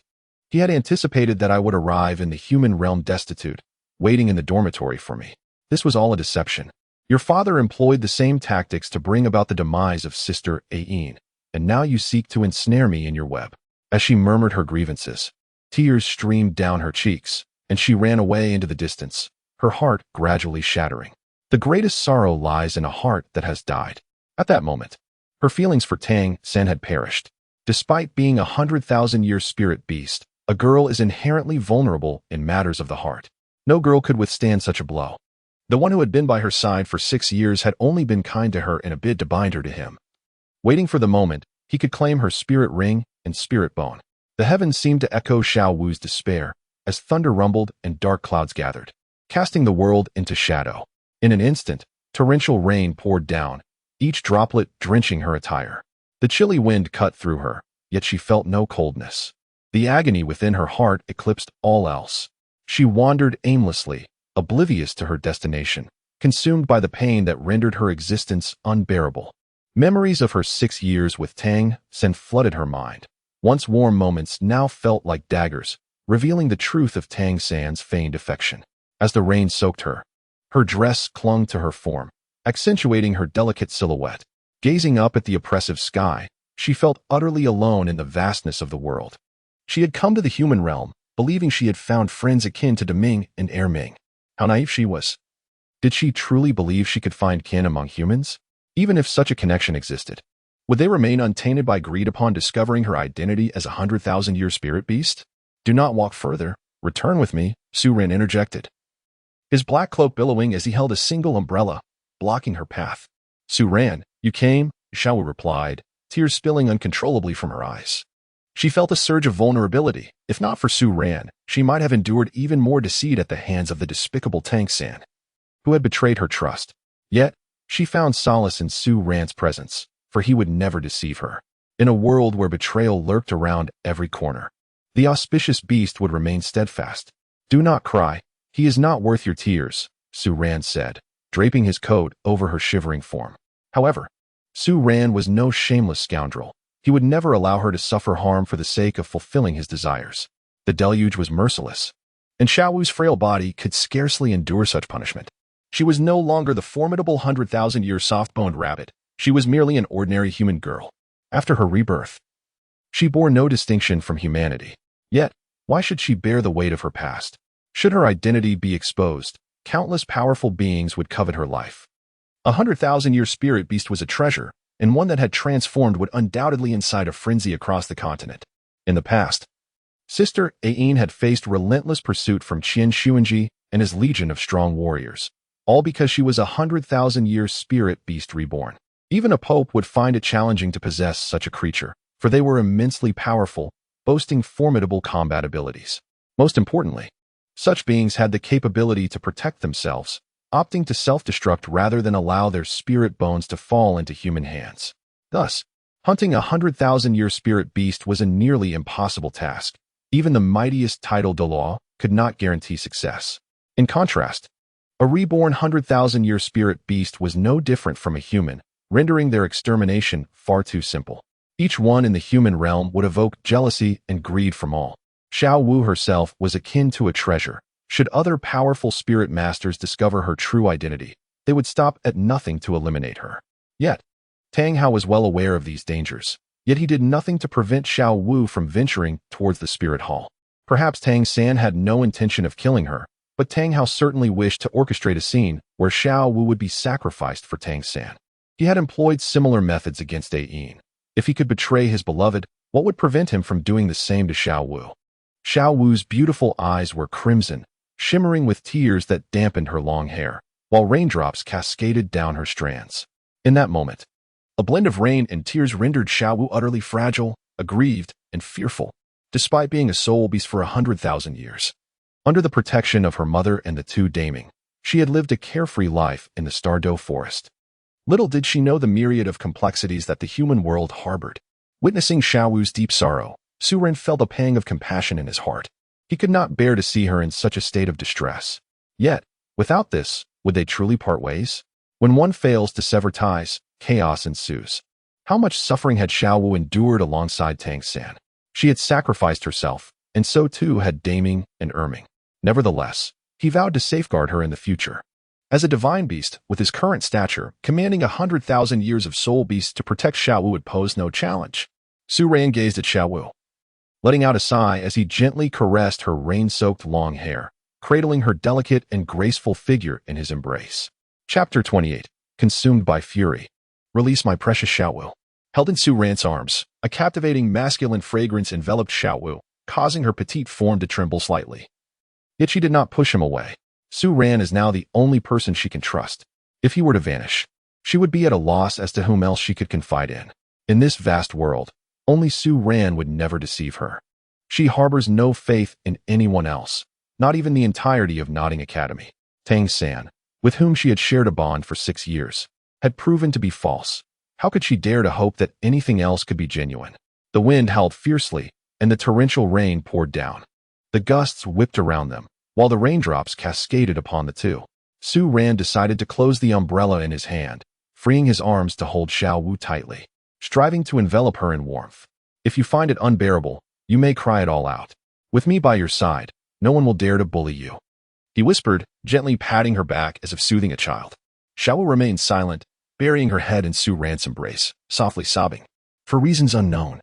He had anticipated that I would arrive in the human realm destitute, waiting in the dormitory for me. This was all a deception. Your father employed the same tactics to bring about the demise of Sister Ayin, and now you seek to ensnare me in your web. As she murmured her grievances, tears streamed down her cheeks, and she ran away into the distance, her heart gradually shattering. The greatest sorrow lies in a heart that has died. At that moment, her feelings for Tang San had perished. Despite being a 100,000-year spirit beast, a girl is inherently vulnerable in matters of the heart. No girl could withstand such a blow. The one who had been by her side for 6 years had only been kind to her in a bid to bind her to him. Waiting for the moment, he could claim her spirit ring and spirit bone. The heavens seemed to echo Xiao Wu's despair as thunder rumbled and dark clouds gathered, casting the world into shadow. In an instant, torrential rain poured down, each droplet drenching her attire. The chilly wind cut through her, yet she felt no coldness. The agony within her heart eclipsed all else. She wandered aimlessly, oblivious to her destination, consumed by the pain that rendered her existence unbearable. Memories of her 6 years with Tang San flooded her mind. Once warm moments now felt like daggers, revealing the truth of Tang San's feigned affection. As the rain soaked her, her dress clung to her form, accentuating her delicate silhouette. Gazing up at the oppressive sky, she felt utterly alone in the vastness of the world. She had come to the human realm, believing she had found friends akin to Deming and Erming. How naive she was. Did she truly believe she could find kin among humans? Even if such a connection existed, would they remain untainted by greed upon discovering her identity as a 100,000-year spirit beast? Do not walk further. Return with me, Su Ren interjected, his black cloak billowing as he held a single umbrella, blocking her path. Su Ren, you came, Xiao Wu replied, tears spilling uncontrollably from her eyes. She felt a surge of vulnerability. If not for Su Ren, she might have endured even more deceit at the hands of the despicable Tang San, who had betrayed her trust. Yet, she found solace in Su Ren's presence, for he would never deceive her. In a world where betrayal lurked around every corner, the auspicious beast would remain steadfast. Do not cry. He is not worth your tears, Su Ren said, draping his coat over her shivering form. However, Su Ren was no shameless scoundrel. He would never allow her to suffer harm for the sake of fulfilling his desires. The deluge was merciless, and Xiao Wu's frail body could scarcely endure such punishment. She was no longer the formidable 100,000-year soft-boned rabbit. She was merely an ordinary human girl. After her rebirth, she bore no distinction from humanity. Yet, why should she bear the weight of her past? Should her identity be exposed, countless powerful beings would covet her life. A 100,000-year spirit beast was a treasure, and one that had transformed would undoubtedly incite a frenzy across the continent. In the past, Sister Ain had faced relentless pursuit from Qian Xuanji and his legion of strong warriors, all because she was a 100,000-year spirit beast reborn. Even a pope would find it challenging to possess such a creature, for they were immensely powerful, boasting formidable combat abilities. Most importantly, such beings had the capability to protect themselves, opting to self-destruct rather than allow their spirit bones to fall into human hands. Thus, hunting a 100,000-year spirit beast was a nearly impossible task. Even the mightiest title Douluo could not guarantee success. In contrast, a reborn 100,000-year spirit beast was no different from a human, rendering their extermination far too simple. Each one in the human realm would evoke jealousy and greed from all. Xiao Wu herself was akin to a treasure. Should other powerful spirit masters discover her true identity, they would stop at nothing to eliminate her. Yet, Tang Hao was well aware of these dangers, yet he did nothing to prevent Xiao Wu from venturing towards the spirit hall. Perhaps Tang San had no intention of killing her, but Tang Hao certainly wished to orchestrate a scene where Xiao Wu would be sacrificed for Tang San. He had employed similar methods against Ain. If he could betray his beloved, what would prevent him from doing the same to Xiao Wu? Xiao Wu's beautiful eyes were crimson, shimmering with tears that dampened her long hair, while raindrops cascaded down her strands. In that moment, a blend of rain and tears rendered Xiao Wu utterly fragile, aggrieved, and fearful, despite being a soul beast for 100,000 years. Under the protection of her mother and the two Daming, she had lived a carefree life in the Stardow forest. Little did she know the myriad of complexities that the human world harbored. Witnessing Xiao Wu's deep sorrow, Su Ren felt a pang of compassion in his heart. He could not bear to see her in such a state of distress. Yet, without this, would they truly part ways? When one fails to sever ties, chaos ensues. How much suffering had Xiao Wu endured alongside Tang San? She had sacrificed herself, and so too had Daming and Erming. Nevertheless, he vowed to safeguard her in the future. As a divine beast, with his current stature, commanding 100,000 years of soul beasts to protect Xiao Wu would pose no challenge. Su Ren gazed at Xiao Wu, letting out a sigh as he gently caressed her rain-soaked long hair, cradling her delicate and graceful figure in his embrace. Chapter 28. Consumed by Fury. Release my precious Xiao Wu. Held in Su Ren's arms, a captivating masculine fragrance enveloped Xiao Wu, causing her petite form to tremble slightly. Yet she did not push him away. Su Ren is now the only person she can trust. If he were to vanish, she would be at a loss as to whom else she could confide in. In this vast world, only Su Ren would never deceive her. She harbors no faith in anyone else, not even the entirety of Nodding Academy. Tang San, with whom she had shared a bond for 6 years, had proven to be false. How could she dare to hope that anything else could be genuine? The wind howled fiercely, and the torrential rain poured down. The gusts whipped around them, while the raindrops cascaded upon the two. Su Ren decided to close the umbrella in his hand, freeing his arms to hold Xiao Wu tightly, striving to envelop her in warmth. If you find it unbearable, you may cry it all out. With me by your side, no one will dare to bully you, he whispered, gently patting her back as if soothing a child. Xiao remained silent, burying her head in Su Ran's embrace, softly sobbing. For reasons unknown,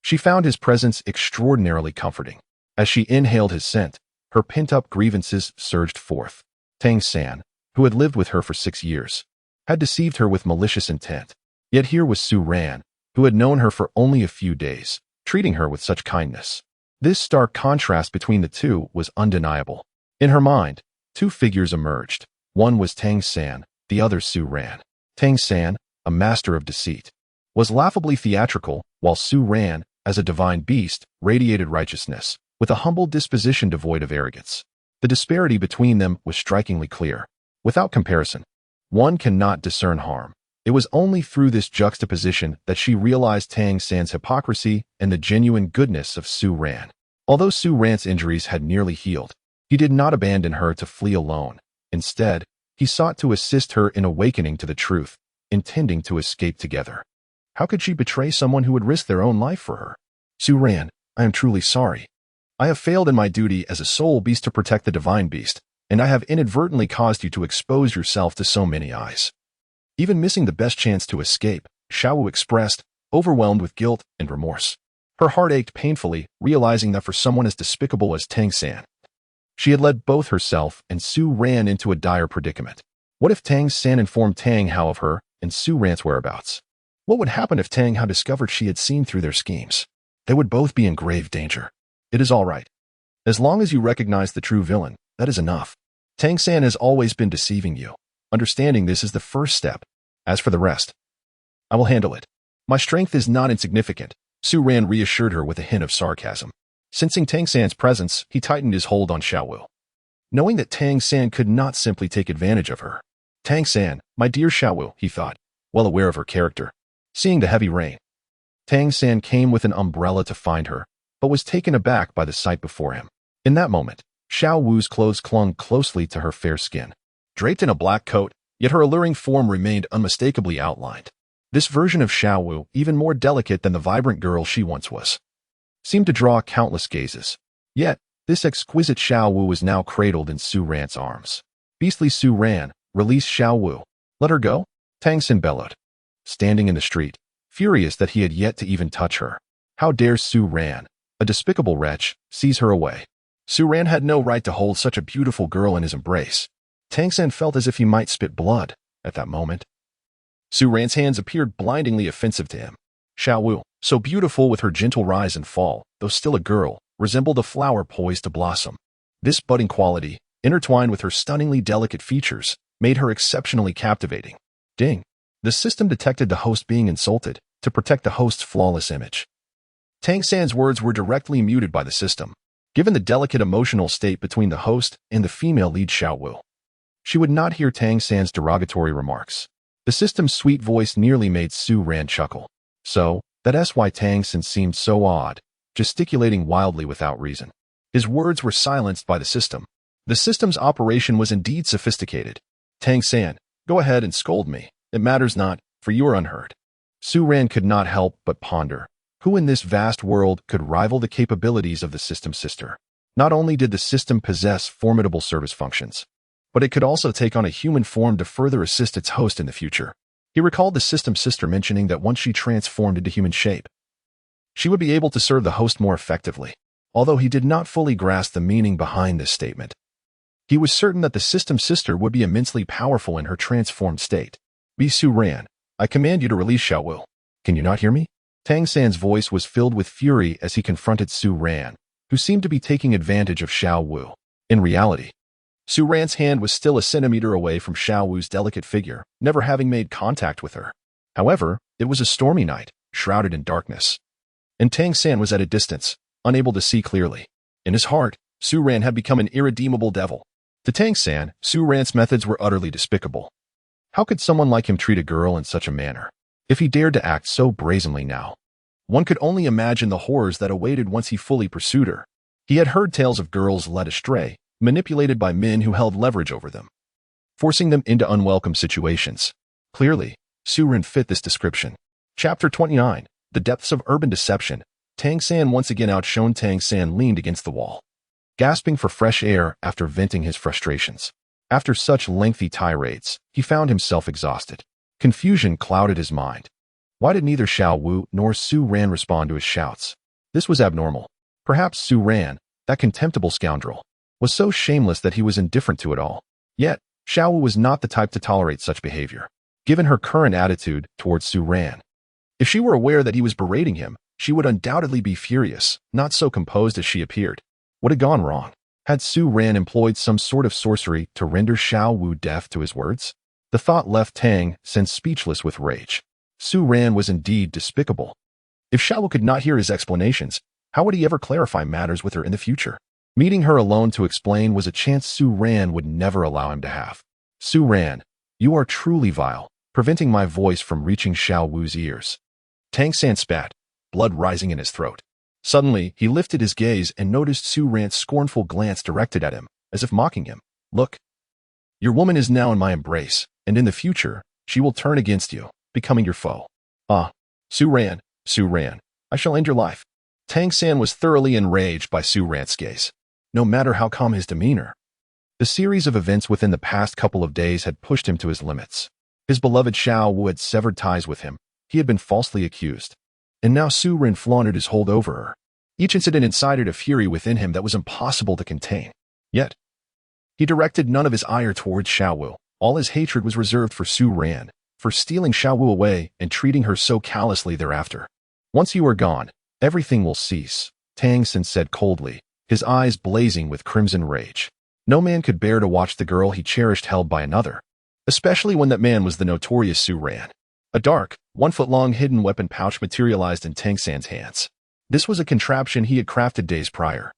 she found his presence extraordinarily comforting. As she inhaled his scent, her pent-up grievances surged forth. Tang San, who had lived with her for 6 years, had deceived her with malicious intent. Yet here was Su Ran, who had known her for only a few days, treating her with such kindness. This stark contrast between the two was undeniable. In her mind, 2 figures emerged. One was Tang San, the other Su Ran. Tang San, a master of deceit, was laughably theatrical, while Su Ran, as a divine beast, radiated righteousness, with a humble disposition devoid of arrogance. The disparity between them was strikingly clear. Without comparison, one cannot discern harm. It was only through this juxtaposition that she realized Tang San's hypocrisy and the genuine goodness of Su Ran. Although Su Ran's injuries had nearly healed, he did not abandon her to flee alone. Instead, he sought to assist her in awakening to the truth, intending to escape together. How could she betray someone who would risk their own life for her? Su Ran, I am truly sorry. I have failed in my duty as a soul beast to protect the divine beast, and I have inadvertently caused you to expose yourself to so many eyes. Even missing the best chance to escape, Xiao expressed, overwhelmed with guilt and remorse. Her heart ached painfully, realizing that for someone as despicable as Tang San, she had led both herself and Su Ran into a dire predicament. What if Tang San informed Tang Hao of her and Su Ran's whereabouts? What would happen if Tang Hao discovered she had seen through their schemes? They would both be in grave danger. It is all right. As long as you recognize the true villain, that is enough. Tang San has always been deceiving you. Understanding this is the first step. As for the rest, I will handle it. My strength is not insignificant, Su Ran reassured her with a hint of sarcasm. Sensing Tang San's presence, he tightened his hold on Xiao. Knowing that Tang San could not simply take advantage of her. Tang San, my dear Xiao, he thought, well aware of her character. Seeing the heavy rain, Tang San came with an umbrella to find her, but was taken aback by the sight before him. In that moment, Xiao Wu's clothes clung closely to her fair skin. Draped in a black coat, yet her alluring form remained unmistakably outlined. This version of Xiao Wu, even more delicate than the vibrant girl she once was, seemed to draw countless gazes. Yet, this exquisite Xiao Wu was now cradled in Su Ran's arms. Beastly Su Ran, release Xiao Wu. Let her go? Tang San bellowed, standing in the street, furious that he had yet to even touch her. How dare Su Ran, a despicable wretch, seize her away? Su Ran had no right to hold such a beautiful girl in his embrace. Tang San felt as if he might spit blood at that moment. Su Ran's hands appeared blindingly offensive to him. Xiao Wu, so beautiful with her gentle rise and fall, though still a girl, resembled a flower poised to blossom. This budding quality, intertwined with her stunningly delicate features, made her exceptionally captivating. Ding! The system detected the host being insulted to protect the host's flawless image. Tang San's words were directly muted by the system, given the delicate emotional state between the host and the female lead Xiao Wu. She would not hear Tang San's derogatory remarks. The system's sweet voice nearly made Su Ran chuckle. So, that's why Tang San seemed so odd, gesticulating wildly without reason. His words were silenced by the system. The system's operation was indeed sophisticated. Tang San, go ahead and scold me. It matters not, for you are unheard. Su Ran could not help but ponder. Who in this vast world could rival the capabilities of the system's sister? Not only did the system possess formidable service functions, but it could also take on a human form to further assist its host in the future. He recalled the system's sister mentioning that once she transformed into human shape, she would be able to serve the host more effectively. Although he did not fully grasp the meaning behind this statement, he was certain that the system's sister would be immensely powerful in her transformed state. Be Su Ran, I command you to release Xiao Wu. Can you not hear me? Tang San's voice was filled with fury as he confronted Su Ran, who seemed to be taking advantage of Xiao Wu. In reality, Su Ran's hand was still a centimeter away from Xiao Wu's delicate figure, never having made contact with her. However, it was a stormy night, shrouded in darkness, and Tang San was at a distance, unable to see clearly. In his heart, Su Ran had become an irredeemable devil. To Tang San, Su Ran's methods were utterly despicable. How could someone like him treat a girl in such a manner? If he dared to act so brazenly now, one could only imagine the horrors that awaited once he fully pursued her. He had heard tales of girls led astray, manipulated by men who held leverage over them, forcing them into unwelcome situations. Clearly, Su Ran fit this description. Chapter 29, The Depths of Urban Deception. Tang San once again outshone. Tang San leaned against the wall, gasping for fresh air after venting his frustrations. After such lengthy tirades, he found himself exhausted. Confusion clouded his mind. Why did neither Xiao Wu nor Su Ran respond to his shouts? This was abnormal. Perhaps Su Ran, that contemptible scoundrel, was so shameless that he was indifferent to it all. Yet, Xiao Wu was not the type to tolerate such behavior, given her current attitude towards Su Ran. If she were aware that he was berating him, she would undoubtedly be furious, not so composed as she appeared. What had gone wrong? Had Su Ran employed some sort of sorcery to render Xiao Wu deaf to his words? The thought left Tang San speechless with rage. Su Ran was indeed despicable. If Xiao Wu could not hear his explanations, how would he ever clarify matters with her in the future? Meeting her alone to explain was a chance Su Ran would never allow him to have. Su Ran, you are truly vile, preventing my voice from reaching Xiao Wu's ears. Tang San spat, blood rising in his throat. Suddenly, he lifted his gaze and noticed Su Ran's scornful glance directed at him, as if mocking him. Look, your woman is now in my embrace, and in the future, she will turn against you, becoming your foe. Ah, Su Ran, I shall end your life. Tang San was thoroughly enraged by Su Ran's gaze. No matter how calm his demeanor, the series of events within the past couple of days had pushed him to his limits. His beloved Xiao Wu had severed ties with him. He had been falsely accused. And now Su Ran flaunted his hold over her. Each incident incited a fury within him that was impossible to contain. Yet, he directed none of his ire towards Xiao Wu. All his hatred was reserved for Su Ran, for stealing Xiao Wu away and treating her so callously thereafter. Once you are gone, everything will cease, Tang San said coldly, his eyes blazing with crimson rage. No man could bear to watch the girl he cherished held by another, especially when that man was the notorious Su Ran. A dark, 1-foot-long hidden weapon pouch materialized in Tang San's hands. This was a contraption he had crafted days prior.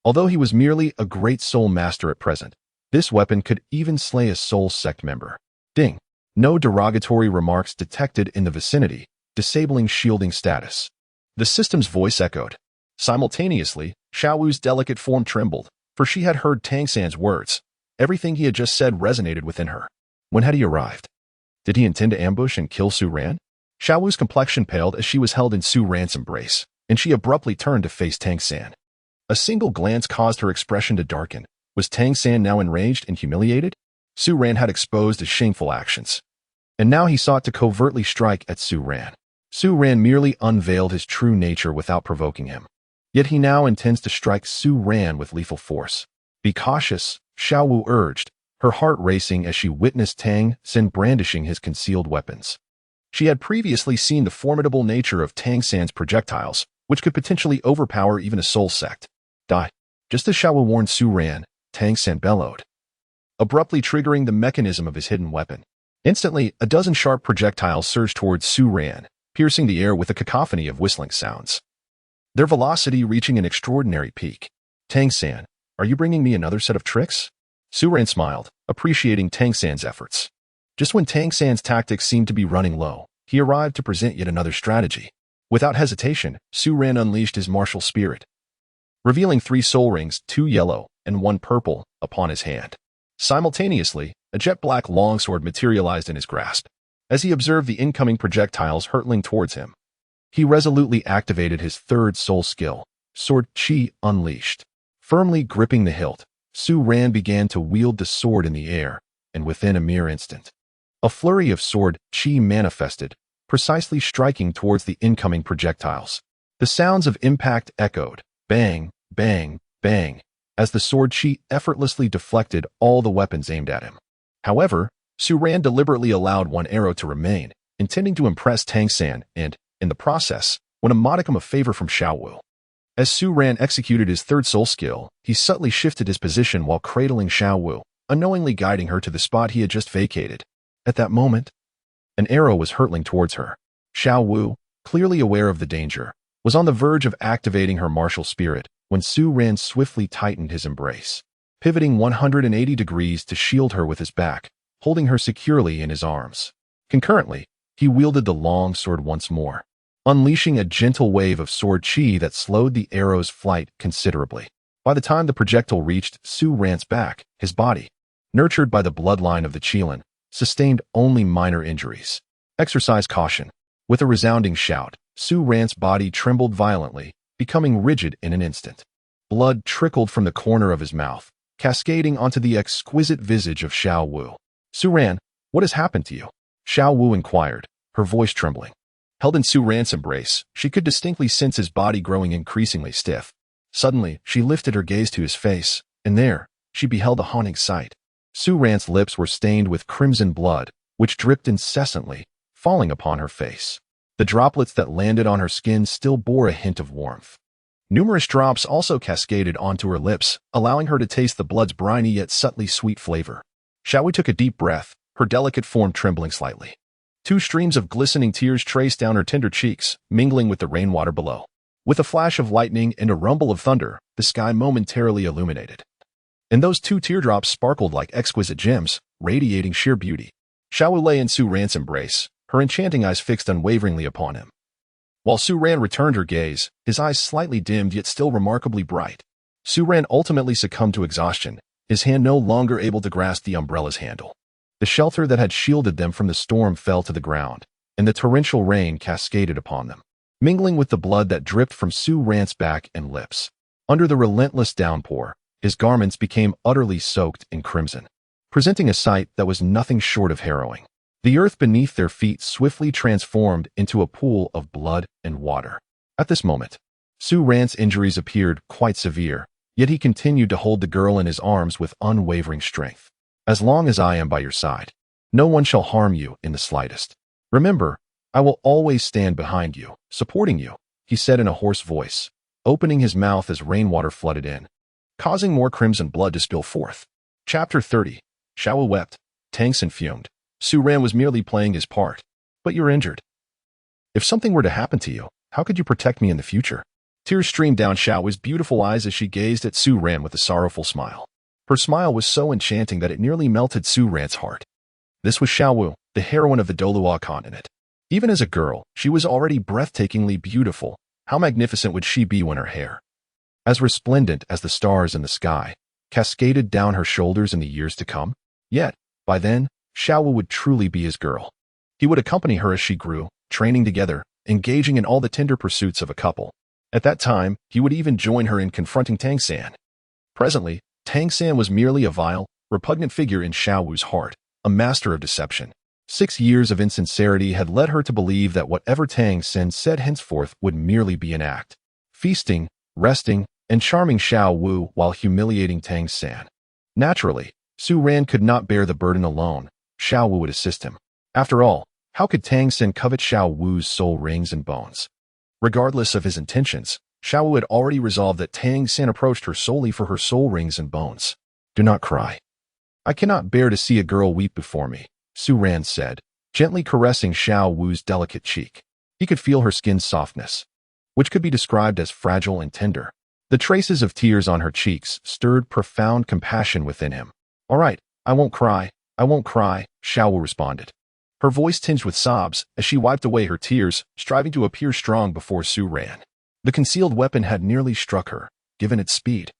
Although he was merely a great soul master at present, this weapon could even slay a soul sect member. Ding. No derogatory remarks detected in the vicinity, disabling shielding status. The system's voice echoed. Simultaneously, Xiao Wu's delicate form trembled, for she had heard Tang San's words. Everything he had just said resonated within her. When had he arrived? Did he intend to ambush and kill Su Ran? Xiao Wu's complexion paled as she was held in Su Ran's embrace, and she abruptly turned to face Tang San. A single glance caused her expression to darken. Was Tang San now enraged and humiliated? Su Ran had exposed his shameful actions, and now he sought to covertly strike at Su Ran. Su Ran merely unveiled his true nature without provoking him. Yet he now intends to strike Su Ran with lethal force. Be cautious, Xiao Wu urged, her heart racing as she witnessed Tang San brandishing his concealed weapons. She had previously seen the formidable nature of Tang San's projectiles, which could potentially overpower even a soul sect. Die. Just as Xiao Wu warned Su Ran, Tang San bellowed, abruptly triggering the mechanism of his hidden weapon. Instantly, a dozen sharp projectiles surged towards Su Ran, piercing the air with a cacophony of whistling sounds, their velocity reaching an extraordinary peak. Tang San, are you bringing me another set of tricks? Su Ran smiled, appreciating Tang San's efforts. Just when Tang San's tactics seemed to be running low, he arrived to present yet another strategy. Without hesitation, Su Ran unleashed his martial spirit, revealing 3 soul rings, 2 yellow and 1 purple, upon his hand. Simultaneously, a jet-black longsword materialized in his grasp. As he observed the incoming projectiles hurtling towards him, he resolutely activated his 3rd soul skill, Sword Qi Unleashed. Firmly gripping the hilt, Su Ran began to wield the sword in the air, and within a mere instant, a flurry of sword Qi manifested, precisely striking towards the incoming projectiles. The sounds of impact echoed, bang, bang, bang, as the sword Qi effortlessly deflected all the weapons aimed at him. However, Su Ran deliberately allowed 1 arrow to remain, intending to impress Tang San and, in the process, win a modicum of favor from Xiao Wu. As Su Ran executed his 3rd soul skill, he subtly shifted his position while cradling Xiao Wu, unknowingly guiding her to the spot he had just vacated. At that moment, an arrow was hurtling towards her. Xiao Wu, clearly aware of the danger, was on the verge of activating her martial spirit when Su Ran swiftly tightened his embrace, pivoting 180 degrees to shield her with his back, holding her securely in his arms. Concurrently, he wielded the long sword once more, unleashing a gentle wave of sword Qi that slowed the arrow's flight considerably. By the time the projectile reached Su Ran's back, his body, nurtured by the bloodline of the Qilin, sustained only minor injuries. Exercise caution. With a resounding shout, Su Ran's body trembled violently, becoming rigid in an instant. Blood trickled from the corner of his mouth, cascading onto the exquisite visage of Xiao Wu. Su Ran, what has happened to you? Xiao Wu inquired, her voice trembling. Held in Su Ran's embrace, she could distinctly sense his body growing increasingly stiff. Suddenly, she lifted her gaze to his face, and there, she beheld a haunting sight. Su Ran's lips were stained with crimson blood, which dripped incessantly, falling upon her face. The droplets that landed on her skin still bore a hint of warmth. Numerous drops also cascaded onto her lips, allowing her to taste the blood's briny yet subtly sweet flavor. Xiao Wu took a deep breath, her delicate form trembling slightly. 2 streams of glistening tears traced down her tender cheeks, mingling with the rainwater below. With a flash of lightning and a rumble of thunder, the sky momentarily illuminated. And those 2 teardrops sparkled like exquisite gems, radiating sheer beauty. Xiao Wu lay in Su Ran's embrace, her enchanting eyes fixed unwaveringly upon him. While Su Ran returned her gaze, his eyes slightly dimmed yet still remarkably bright. Su Ran ultimately succumbed to exhaustion, his hand no longer able to grasp the umbrella's handle. The shelter that had shielded them from the storm fell to the ground, and the torrential rain cascaded upon them, mingling with the blood that dripped from Su Ran's back and lips. Under the relentless downpour, his garments became utterly soaked in crimson, presenting a sight that was nothing short of harrowing. The earth beneath their feet swiftly transformed into a pool of blood and water. At this moment, Su Ran's injuries appeared quite severe, yet he continued to hold the girl in his arms with unwavering strength. As long as I am by your side, no one shall harm you in the slightest. Remember, I will always stand behind you, supporting you, he said in a hoarse voice, opening his mouth as rainwater flooded in, causing more crimson blood to spill forth. Chapter 30. Xiao Wu wept. Tang San fumed. Su Ran was merely playing his part. But you're injured. If something were to happen to you, how could you protect me in the future? Tears streamed down Xiao Wu's beautiful eyes as she gazed at Su Ran with a sorrowful smile. Her smile was so enchanting that it nearly melted Su Ran's heart. This was Xiao Wu, the heroine of the Douluo Continent. Even as a girl, she was already breathtakingly beautiful. How magnificent would she be when her hair, as resplendent as the stars in the sky, cascaded down her shoulders in the years to come? Yet, by then, Xiao Wu would truly be his girl. He would accompany her as she grew, training together, engaging in all the tender pursuits of a couple. At that time, he would even join her in confronting Tang San. Presently, Tang San was merely a vile, repugnant figure in Xiao Wu's heart, a master of deception. 6 years of insincerity had led her to believe that whatever Tang San said henceforth would merely be an act. Feasting, resting, and charming Xiao Wu while humiliating Tang San. Naturally, Su Ran could not bear the burden alone. Xiao Wu would assist him. After all, how could Tang San covet Xiao Wu's soul rings and bones? Regardless of his intentions, Xiao Wu had already resolved that Tang San approached her solely for her soul rings and bones. Do not cry. I cannot bear to see a girl weep before me, Su Ran said, gently caressing Xiao Wu's delicate cheek. He could feel her skin's softness, which could be described as fragile and tender. The traces of tears on her cheeks stirred profound compassion within him. All right, I won't cry, Xiao Wu responded. Her voice tinged with sobs as she wiped away her tears, striving to appear strong before Su Ran. The concealed weapon had nearly struck her, given its speed.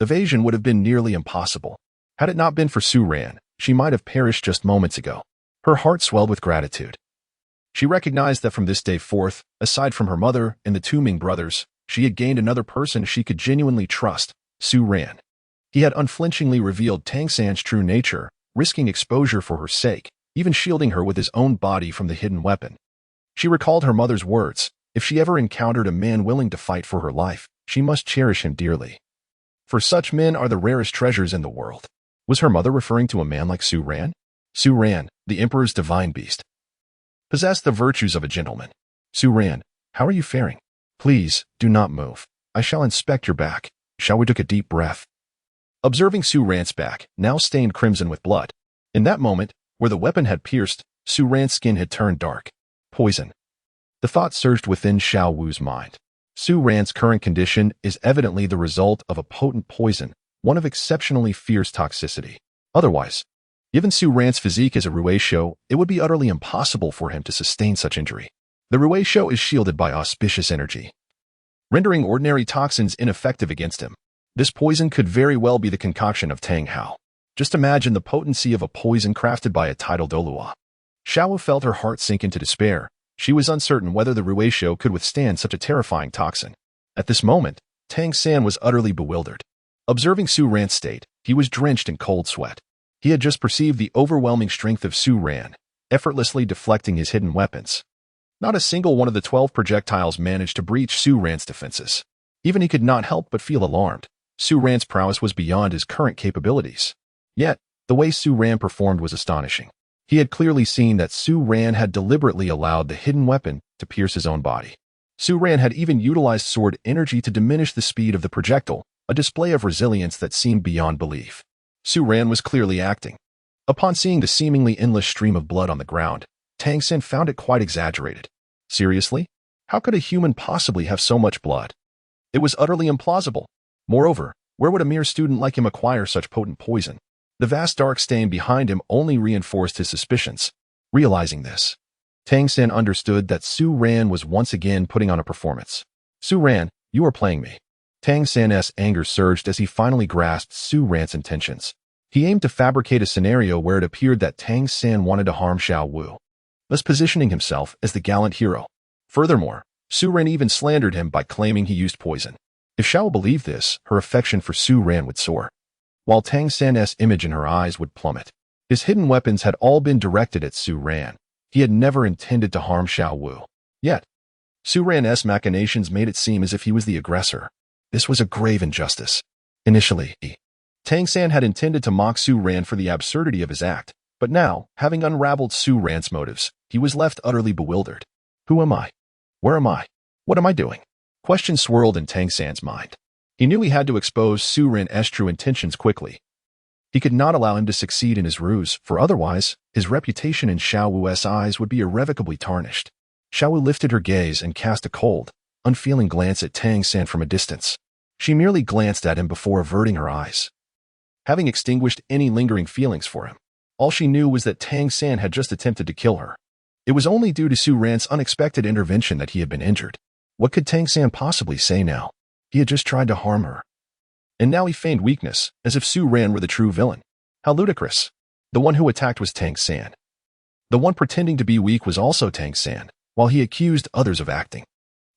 Evasion would have been nearly impossible. Had it not been for Su Ran, she might have perished just moments ago. Her heart swelled with gratitude. She recognized that from this day forth, aside from her mother and the 2 Ming brothers, she had gained another person she could genuinely trust, Su Ran. He had unflinchingly revealed Tang San's true nature, risking exposure for her sake, even shielding her with his own body from the hidden weapon. She recalled her mother's words. If she ever encountered a man willing to fight for her life, she must cherish him dearly. For such men are the rarest treasures in the world. Was her mother referring to a man like Su Ran? Su Ran, the Emperor's divine beast, possessed the virtues of a gentleman. Su Ran, how are you faring? Please, do not move. I shall inspect your back. Xiao Wu took a deep breath, observing Su Ran's back, now stained crimson with blood. In that moment, where the weapon had pierced, Su Ran's skin had turned dark. Poison. The thought surged within Xiao Wu's mind. Su Ran's current condition is evidently the result of a potent poison, one of exceptionally fierce toxicity. Otherwise, given Su Ran's physique as a Ruisho, it would be utterly impossible for him to sustain such injury. The Ruisho is shielded by auspicious energy, rendering ordinary toxins ineffective against him. This poison could very well be the concoction of Tang Hao. Just imagine the potency of a poison crafted by a tidal Douluo. Xiao Wu felt her heart sink into despair. She was uncertain whether the Ruisho could withstand such a terrifying toxin. At this moment, Tang San was utterly bewildered. Observing Su Ran's state, he was drenched in cold sweat. He had just perceived the overwhelming strength of Su Ran, effortlessly deflecting his hidden weapons. Not a single one of the 12 projectiles managed to breach Su Ran's defenses. Even he could not help but feel alarmed. Su Ran's prowess was beyond his current capabilities. Yet, the way Su Ran performed was astonishing. He had clearly seen that Su Ran had deliberately allowed the hidden weapon to pierce his own body. Su Ran had even utilized sword energy to diminish the speed of the projectile, a display of resilience that seemed beyond belief. Su Ran was clearly acting. Upon seeing the seemingly endless stream of blood on the ground, Tang San found it quite exaggerated. Seriously? How could a human possibly have so much blood? It was utterly implausible. Moreover, where would a mere student like him acquire such potent poison? The vast dark stain behind him only reinforced his suspicions. Realizing this, Tang San understood that Su Ran was once again putting on a performance. Su Ran, you are playing me. Tang San's anger surged as he finally grasped Su Ran's intentions. He aimed to fabricate a scenario where it appeared that Tang San wanted to harm Xiao Wu, thus positioning himself as the gallant hero. Furthermore, Su Ran even slandered him by claiming he used poison. If Xiao believed this, her affection for Su Ran would soar, while Tang San's image in her eyes would plummet. His hidden weapons had all been directed at Su Ran. He had never intended to harm Xiao Wu. Yet, Su Ran's machinations made it seem as if he was the aggressor. This was a grave injustice. Initially, Tang San had intended to mock Su Ran for the absurdity of his act, but now, having unraveled Su Ran's motives, he was left utterly bewildered. Who am I? Where am I? What am I doing? Questions swirled in Tang San's mind. He knew he had to expose Su Ran's true intentions quickly. He could not allow him to succeed in his ruse, for otherwise, his reputation in Xiao Wu's eyes would be irrevocably tarnished. Xiao Wu lifted her gaze and cast a cold, unfeeling glance at Tang San from a distance. She merely glanced at him before averting her eyes. Having extinguished any lingering feelings for him, all she knew was that Tang San had just attempted to kill her. It was only due to Su Ran's unexpected intervention that he had been injured. What could Tang San possibly say now? He had just tried to harm her. And now he feigned weakness, as if Su Ran were the true villain. How ludicrous. The one who attacked was Tang San. The one pretending to be weak was also Tang San, while he accused others of acting.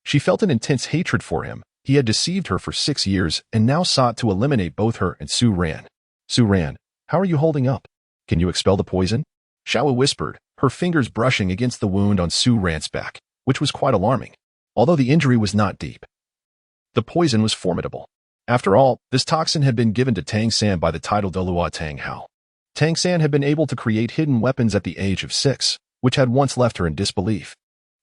She felt an intense hatred for him. He had deceived her for 6 years and now sought to eliminate both her and Su Ran. Su Ran, how are you holding up? Can you expel the poison? Xiao Wu whispered, her fingers brushing against the wound on Su Ran's back, which was quite alarming, although the injury was not deep. The poison was formidable. After all, this toxin had been given to Tang San by the title Douluo Tang Hao. Tang San had been able to create hidden weapons at the age of 6, which had once left her in disbelief.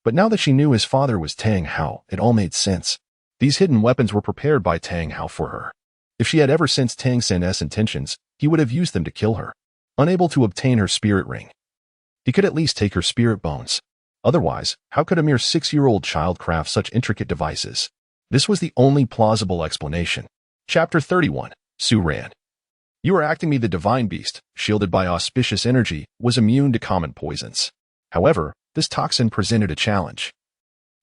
But now that she knew his father was Tang Hao, it all made sense. These hidden weapons were prepared by Tang Hao for her. If she had ever sensed Tang San's intentions, he would have used them to kill her. Unable to obtain her spirit ring, he could at least take her spirit bones. Otherwise, how could a mere 6-year-old child craft such intricate devices? This was the only plausible explanation. Chapter 31. Su Ran. You are acting me the divine beast, shielded by auspicious energy, was immune to common poisons. However, this toxin presented a challenge.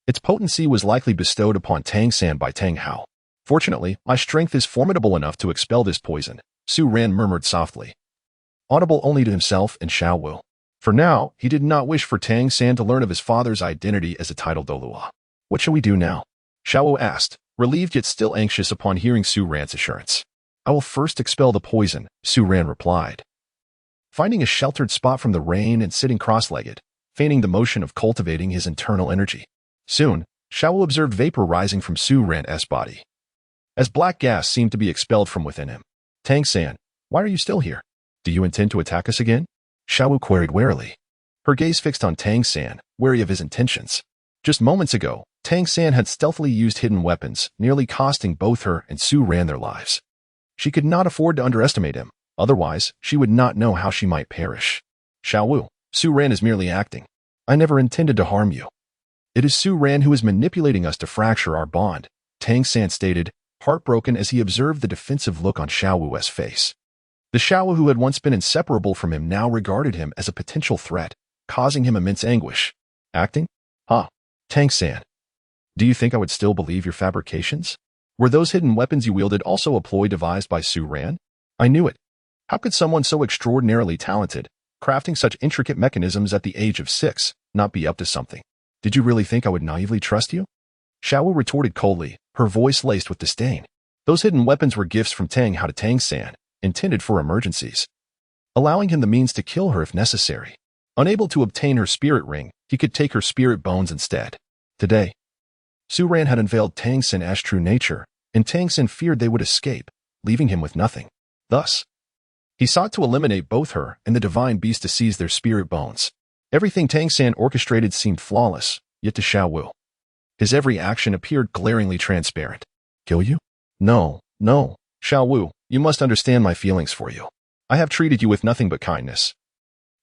Its potency was likely bestowed upon Tang San by Tang Hao. Fortunately, my strength is formidable enough to expel this poison, Su Ran murmured softly, audible only to himself and Xiao Wu. For now, he did not wish for Tang San to learn of his father's identity as a title Douluo. What shall we do now? Xiao Wu asked, relieved yet still anxious upon hearing Su Ran's assurance. I will first expel the poison, Su Ran replied. Finding a sheltered spot from the rain and sitting cross-legged, feigning the motion of cultivating his internal energy. Soon, Xiao Wu observed vapor rising from Su Ran's body, as black gas seemed to be expelled from within him. Tang San, why are you still here? Do you intend to attack us again? Xiao Wu queried warily, her gaze fixed on Tang San, wary of his intentions. Just moments ago, Tang San had stealthily used hidden weapons, nearly costing both her and Su Ran their lives. She could not afford to underestimate him, otherwise she would not know how she might perish. Xiao Wu, Su Ran is merely acting. I never intended to harm you. It is Su Ran who is manipulating us to fracture our bond, Tang San stated, heartbroken as he observed the defensive look on Xiao Wu's face. The Xiao Wu who had once been inseparable from him now regarded him as a potential threat, causing him immense anguish. Acting? Huh. Tang San. Do you think I would still believe your fabrications? Were those hidden weapons you wielded also a ploy devised by Su Ran? I knew it. How could someone so extraordinarily talented, crafting such intricate mechanisms at the age of 6, not be up to something? Did you really think I would naively trust you? Xiao Wu retorted coldly, her voice laced with disdain. Those hidden weapons were gifts from Tang Hao to Tang San, intended for emergencies, allowing him the means to kill her if necessary. Unable to obtain her spirit ring, he could take her spirit bones instead. Today, Su Ran had unveiled Tang San's true nature, and Tang San feared they would escape, leaving him with nothing. Thus, he sought to eliminate both her and the divine beast to seize their spirit bones. Everything Tang San orchestrated seemed flawless, yet to Xiao Wu, his every action appeared glaringly transparent. Kill you? No, no, Xiao Wu, you must understand my feelings for you. I have treated you with nothing but kindness.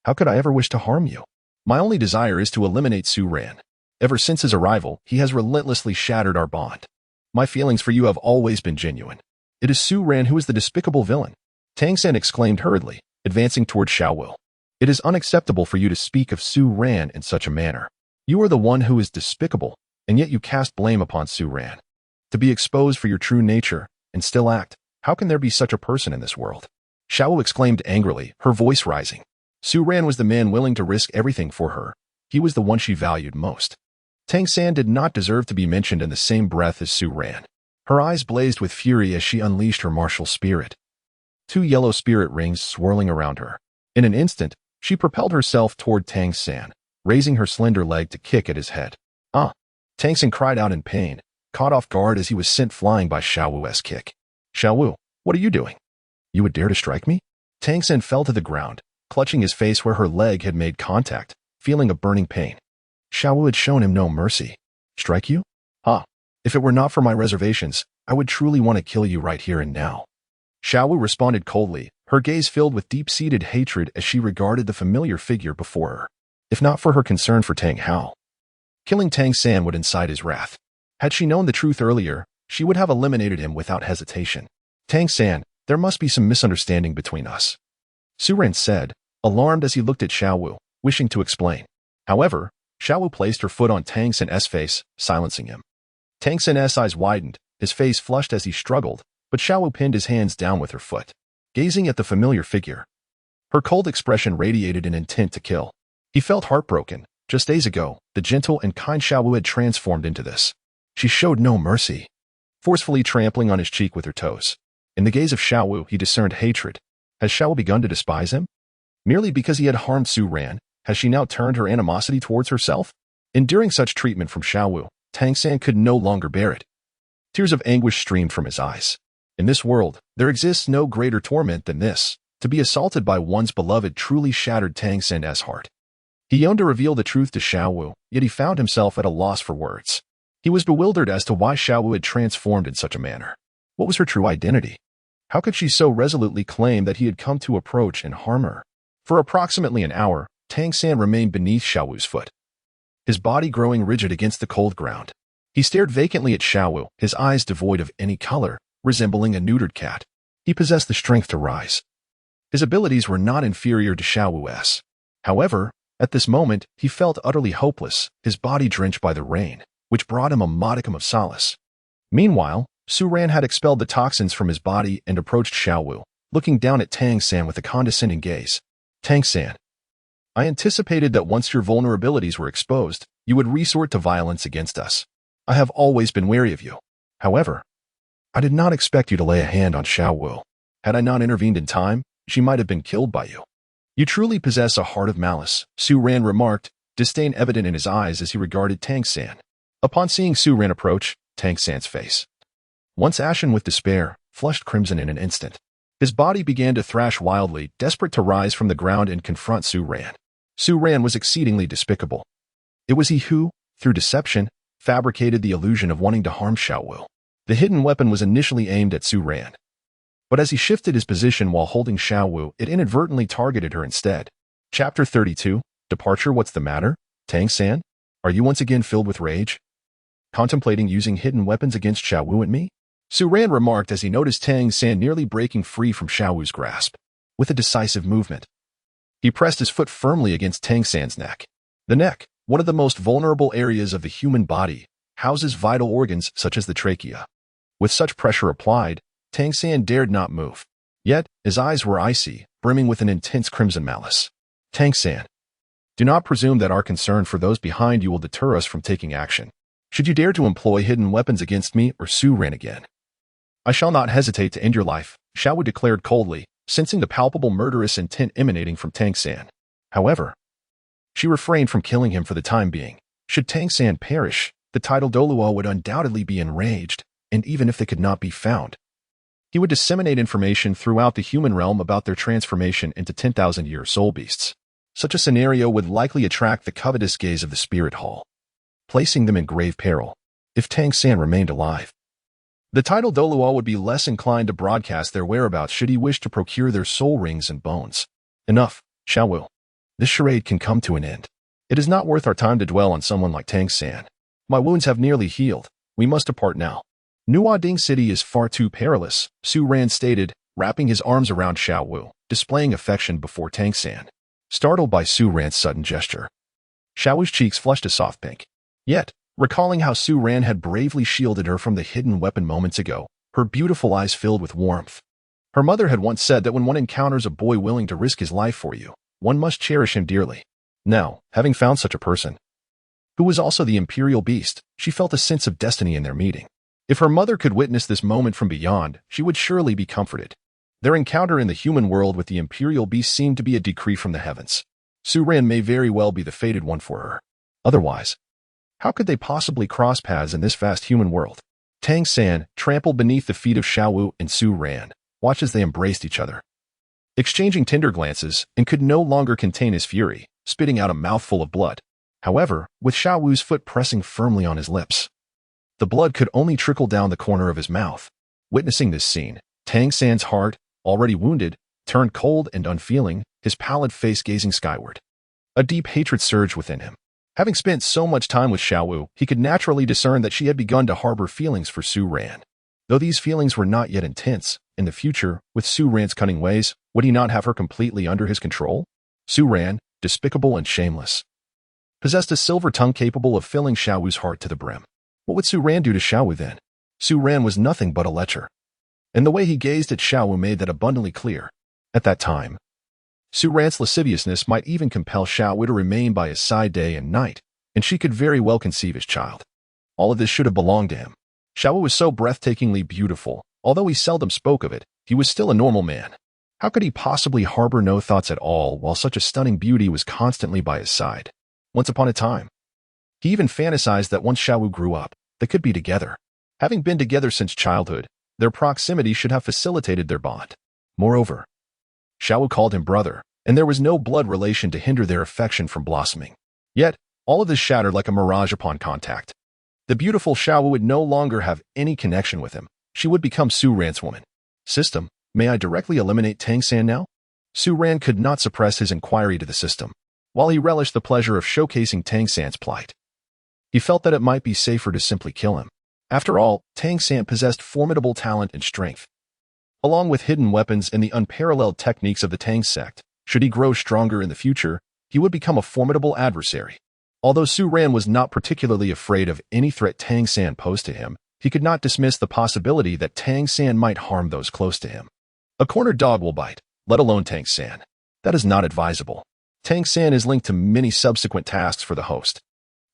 How could I ever wish to harm you? My only desire is to eliminate Su Ran. Ever since his arrival, he has relentlessly shattered our bond. My feelings for you have always been genuine. It is Su Ran who is the despicable villain. Tang San exclaimed hurriedly, advancing toward Xiao Wu. It is unacceptable for you to speak of Su Ran in such a manner. You are the one who is despicable, and yet you cast blame upon Su Ran. To be exposed for your true nature, and still act, how can there be such a person in this world? Xiao Wu exclaimed angrily, her voice rising. Su Ran was the man willing to risk everything for her. He was the one she valued most. Tang San did not deserve to be mentioned in the same breath as Su Ran. Her eyes blazed with fury as she unleashed her martial spirit. 2 yellow spirit rings swirling around her. In an instant, she propelled herself toward Tang San, raising her slender leg to kick at his head. Ah! Tang San cried out in pain, caught off guard as he was sent flying by Xiao Wu's kick. Xiao Wu, what are you doing? You would dare to strike me? Tang San fell to the ground, clutching his face where her leg had made contact, feeling a burning pain. Xiao Wu had shown him no mercy. Strike you? Ah! If it were not for my reservations, I would truly want to kill you right here and now. Xiao Wu responded coldly, her gaze filled with deep-seated hatred as she regarded the familiar figure before her. If not for her concern for Tang Hao, killing Tang San would incite his wrath. Had she known the truth earlier, she would have eliminated him without hesitation. Tang San, there must be some misunderstanding between us, Su Ran said, alarmed as he looked at Xiao Wu, wishing to explain. However, Xiao Wu placed her foot on Tang San's face, silencing him. Tang San's eyes widened, his face flushed as he struggled, but Xiao Wu pinned his hands down with her foot, gazing at the familiar figure. Her cold expression radiated an intent to kill. He felt heartbroken. Just days ago, the gentle and kind Xiao Wu had transformed into this. She showed no mercy, forcefully trampling on his cheek with her toes. In the gaze of Xiao Wu, he discerned hatred. Has Xiao Wu begun to despise him? Merely because he had harmed Su Ran, has she now turned her animosity towards herself? Enduring such treatment from Xiao Wu, Tang San could no longer bear it. Tears of anguish streamed from his eyes. In this world, there exists no greater torment than this. To be assaulted by one's beloved truly shattered Tang San's heart. He yearned to reveal the truth to Xiao Wu, yet he found himself at a loss for words. He was bewildered as to why Xiao Wu had transformed in such a manner. What was her true identity? How could she so resolutely claim that he had come to approach and harm her? For approximately an hour, Tang San remained beneath Xiao Wu's foot, his body growing rigid against the cold ground. He stared vacantly at Xiao Wu, his eyes devoid of any color, resembling a neutered cat. He possessed the strength to rise. His abilities were not inferior to Xiao Wu's. However, at this moment, he felt utterly hopeless, his body drenched by the rain, which brought him a modicum of solace. Meanwhile, Su Ran had expelled the toxins from his body and approached Xiao Wu, looking down at Tang San with a condescending gaze. Tang San, I anticipated that once your vulnerabilities were exposed, you would resort to violence against us. I have always been wary of you. However, I did not expect you to lay a hand on Xiao Wu. Had I not intervened in time, she might have been killed by you. You truly possess a heart of malice, Su Ran remarked, disdain evident in his eyes as he regarded Tang San. Upon seeing Su Ran approach, Tang San's face, once ashen with despair, flushed crimson in an instant. His body began to thrash wildly, desperate to rise from the ground and confront Su Ran. Su Ran was exceedingly despicable. It was he who, through deception, fabricated the illusion of wanting to harm Xiao Wu. The hidden weapon was initially aimed at Su Ran, but as he shifted his position while holding Xiao Wu, it inadvertently targeted her instead. Chapter 32, Departure. What's the matter, Tang San? Are you once again filled with rage? Contemplating using hidden weapons against Xiao Wu and me? Su Ran remarked as he noticed Tang San nearly breaking free from Xiao Wu's grasp. With a decisive movement, he pressed his foot firmly against Tang San's neck. The neck, one of the most vulnerable areas of the human body, houses vital organs such as the trachea. With such pressure applied, Tang San dared not move. Yet, his eyes were icy, brimming with an intense crimson malice. Tang San, do not presume that our concern for those behind you will deter us from taking action. Should you dare to employ hidden weapons against me or Su Ran again, I shall not hesitate to end your life, Xiao Wu declared coldly, sensing the palpable murderous intent emanating from Tang San. However, she refrained from killing him for the time being. Should Tang San perish, the title Douluo would undoubtedly be enraged, and even if they could not be found, he would disseminate information throughout the human realm about their transformation into 10,000-year soul beasts. Such a scenario would likely attract the covetous gaze of the spirit hall, placing them in grave peril. If Tang San remained alive, the title Douluo would be less inclined to broadcast their whereabouts should he wish to procure their soul rings and bones. Enough, Xiao Wu. This charade can come to an end. It is not worth our time to dwell on someone like Tang San. My wounds have nearly healed. We must depart now. Nuading City is far too perilous, Su Ran stated, wrapping his arms around Xiao Wu, displaying affection before Tang San. Startled by Su Ran's sudden gesture, Xiao Wu's cheeks flushed a soft pink. Yet, recalling how Su Ran had bravely shielded her from the hidden weapon moments ago, her beautiful eyes filled with warmth. Her mother had once said that when one encounters a boy willing to risk his life for you, one must cherish him dearly. Now, having found such a person, who was also the imperial beast, she felt a sense of destiny in their meeting. If her mother could witness this moment from beyond, she would surely be comforted. Their encounter in the human world with the imperial beast seemed to be a decree from the heavens. Su Ran may very well be the fated one for her. Otherwise, how could they possibly cross paths in this vast human world? Tang San, trampled beneath the feet of Xiao Wu and Su Ran, watched as they embraced each other, exchanging tender glances, and could no longer contain his fury, spitting out a mouthful of blood. However, with Xiao Wu's foot pressing firmly on his lips, the blood could only trickle down the corner of his mouth. Witnessing this scene, Tang San's heart, already wounded, turned cold and unfeeling, his pallid face gazing skyward. A deep hatred surged within him. Having spent so much time with Xiao Wu, he could naturally discern that she had begun to harbor feelings for Su Ran. Though these feelings were not yet intense, in the future, with Su Ran's cunning ways, would he not have her completely under his control? Su Ran, despicable and shameless, possessed a silver tongue capable of filling Xiao Wu's heart to the brim. What would Su Ran do to Xiao Wu then? Su Ran was nothing but a lecher, and the way he gazed at Xiao Wu made that abundantly clear. At that time, Su Ran's lasciviousness might even compel Xiao Wu to remain by his side day and night, and she could very well conceive his child. All of this should have belonged to him. Xiao Wu was so breathtakingly beautiful. Although he seldom spoke of it, he was still a normal man. How could he possibly harbor no thoughts at all while such a stunning beauty was constantly by his side? Once upon a time, he even fantasized that once Xiao Wu grew up, they could be together. Having been together since childhood, their proximity should have facilitated their bond. Moreover, Xiao Wu called him brother, and there was no blood relation to hinder their affection from blossoming. Yet, all of this shattered like a mirage upon contact. The beautiful Xiao Wu would no longer have any connection with him. She would become Su Ran's woman. System, may I directly eliminate Tang San now? Su Ran could not suppress his inquiry to the system. While he relished the pleasure of showcasing Tang San's plight, he felt that it might be safer to simply kill him. After all, Tang San possessed formidable talent and strength. Along with hidden weapons and the unparalleled techniques of the Tang sect, should he grow stronger in the future, he would become a formidable adversary. Although Su Ran was not particularly afraid of any threat Tang San posed to him, he could not dismiss the possibility that Tang San might harm those close to him. A cornered dog will bite, let alone Tang San. That is not advisable. Tang San is linked to many subsequent tasks for the host.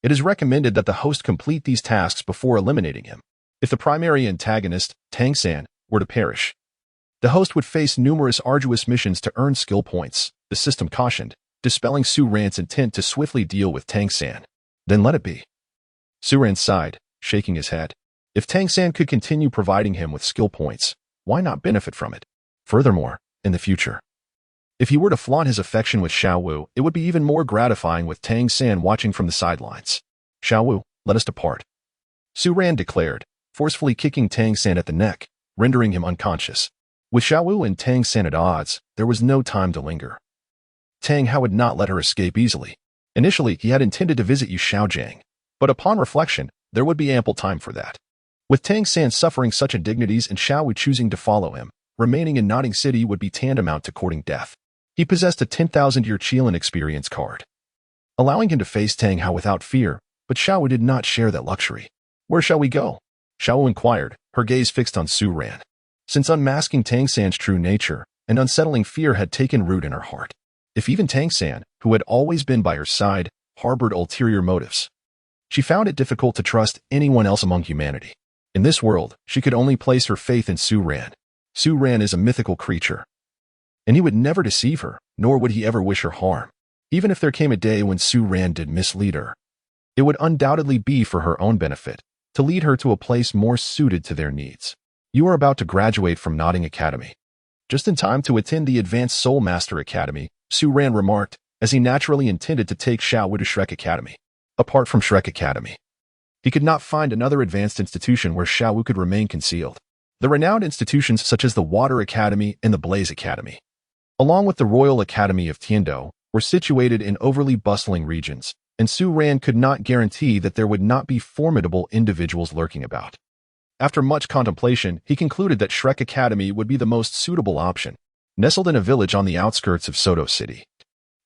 It is recommended that the host complete these tasks before eliminating him. If the primary antagonist, Tang San, were to perish, the host would face numerous arduous missions to earn skill points, the system cautioned, dispelling Su Ran's intent to swiftly deal with Tang San. Then let it be. Su Ran sighed, shaking his head. If Tang San could continue providing him with skill points, why not benefit from it? Furthermore, in the future, if he were to flaunt his affection with Xiao Wu, it would be even more gratifying with Tang San watching from the sidelines. Xiao Wu, let us depart. Su Ran declared, forcefully kicking Tang San at the neck, rendering him unconscious. With Xiao Wu and Tang San at odds, there was no time to linger. Tang Hao would not let her escape easily. Initially, he had intended to visit Xiao Gang, but upon reflection, there would be ample time for that. With Tang San suffering such indignities and Xiao Wu choosing to follow him, remaining in Nodding City would be tantamount to courting death. He possessed a 10,000-year Qilin experience card, allowing him to face Tang Hao without fear, but Xiao Wu did not share that luxury. Where shall we go? Xiao Wu inquired, her gaze fixed on Su Ran. Since unmasking Tang San's true nature, an unsettling fear had taken root in her heart. If even Tang San, who had always been by her side, harbored ulterior motives, she found it difficult to trust anyone else among humanity. In this world, she could only place her faith in Su Ran. Su Ran is a mythical creature, and he would never deceive her, nor would he ever wish her harm. Even if there came a day when Su Ran did mislead her, it would undoubtedly be for her own benefit, to lead her to a place more suited to their needs. You are about to graduate from Nodding Academy. Just in time to attend the Advanced Soul Master Academy, Su Ran remarked, as he naturally intended to take Xiao to Shrek Academy. Apart from Shrek Academy, he could not find another advanced institution where Xiao could remain concealed. The renowned institutions such as the Water Academy and the Blaze Academy, along with the Royal Academy of Tiando, were situated in overly bustling regions, and Su Ran could not guarantee that there would not be formidable individuals lurking about. After much contemplation, he concluded that Shrek Academy would be the most suitable option, nestled in a village on the outskirts of Soto City.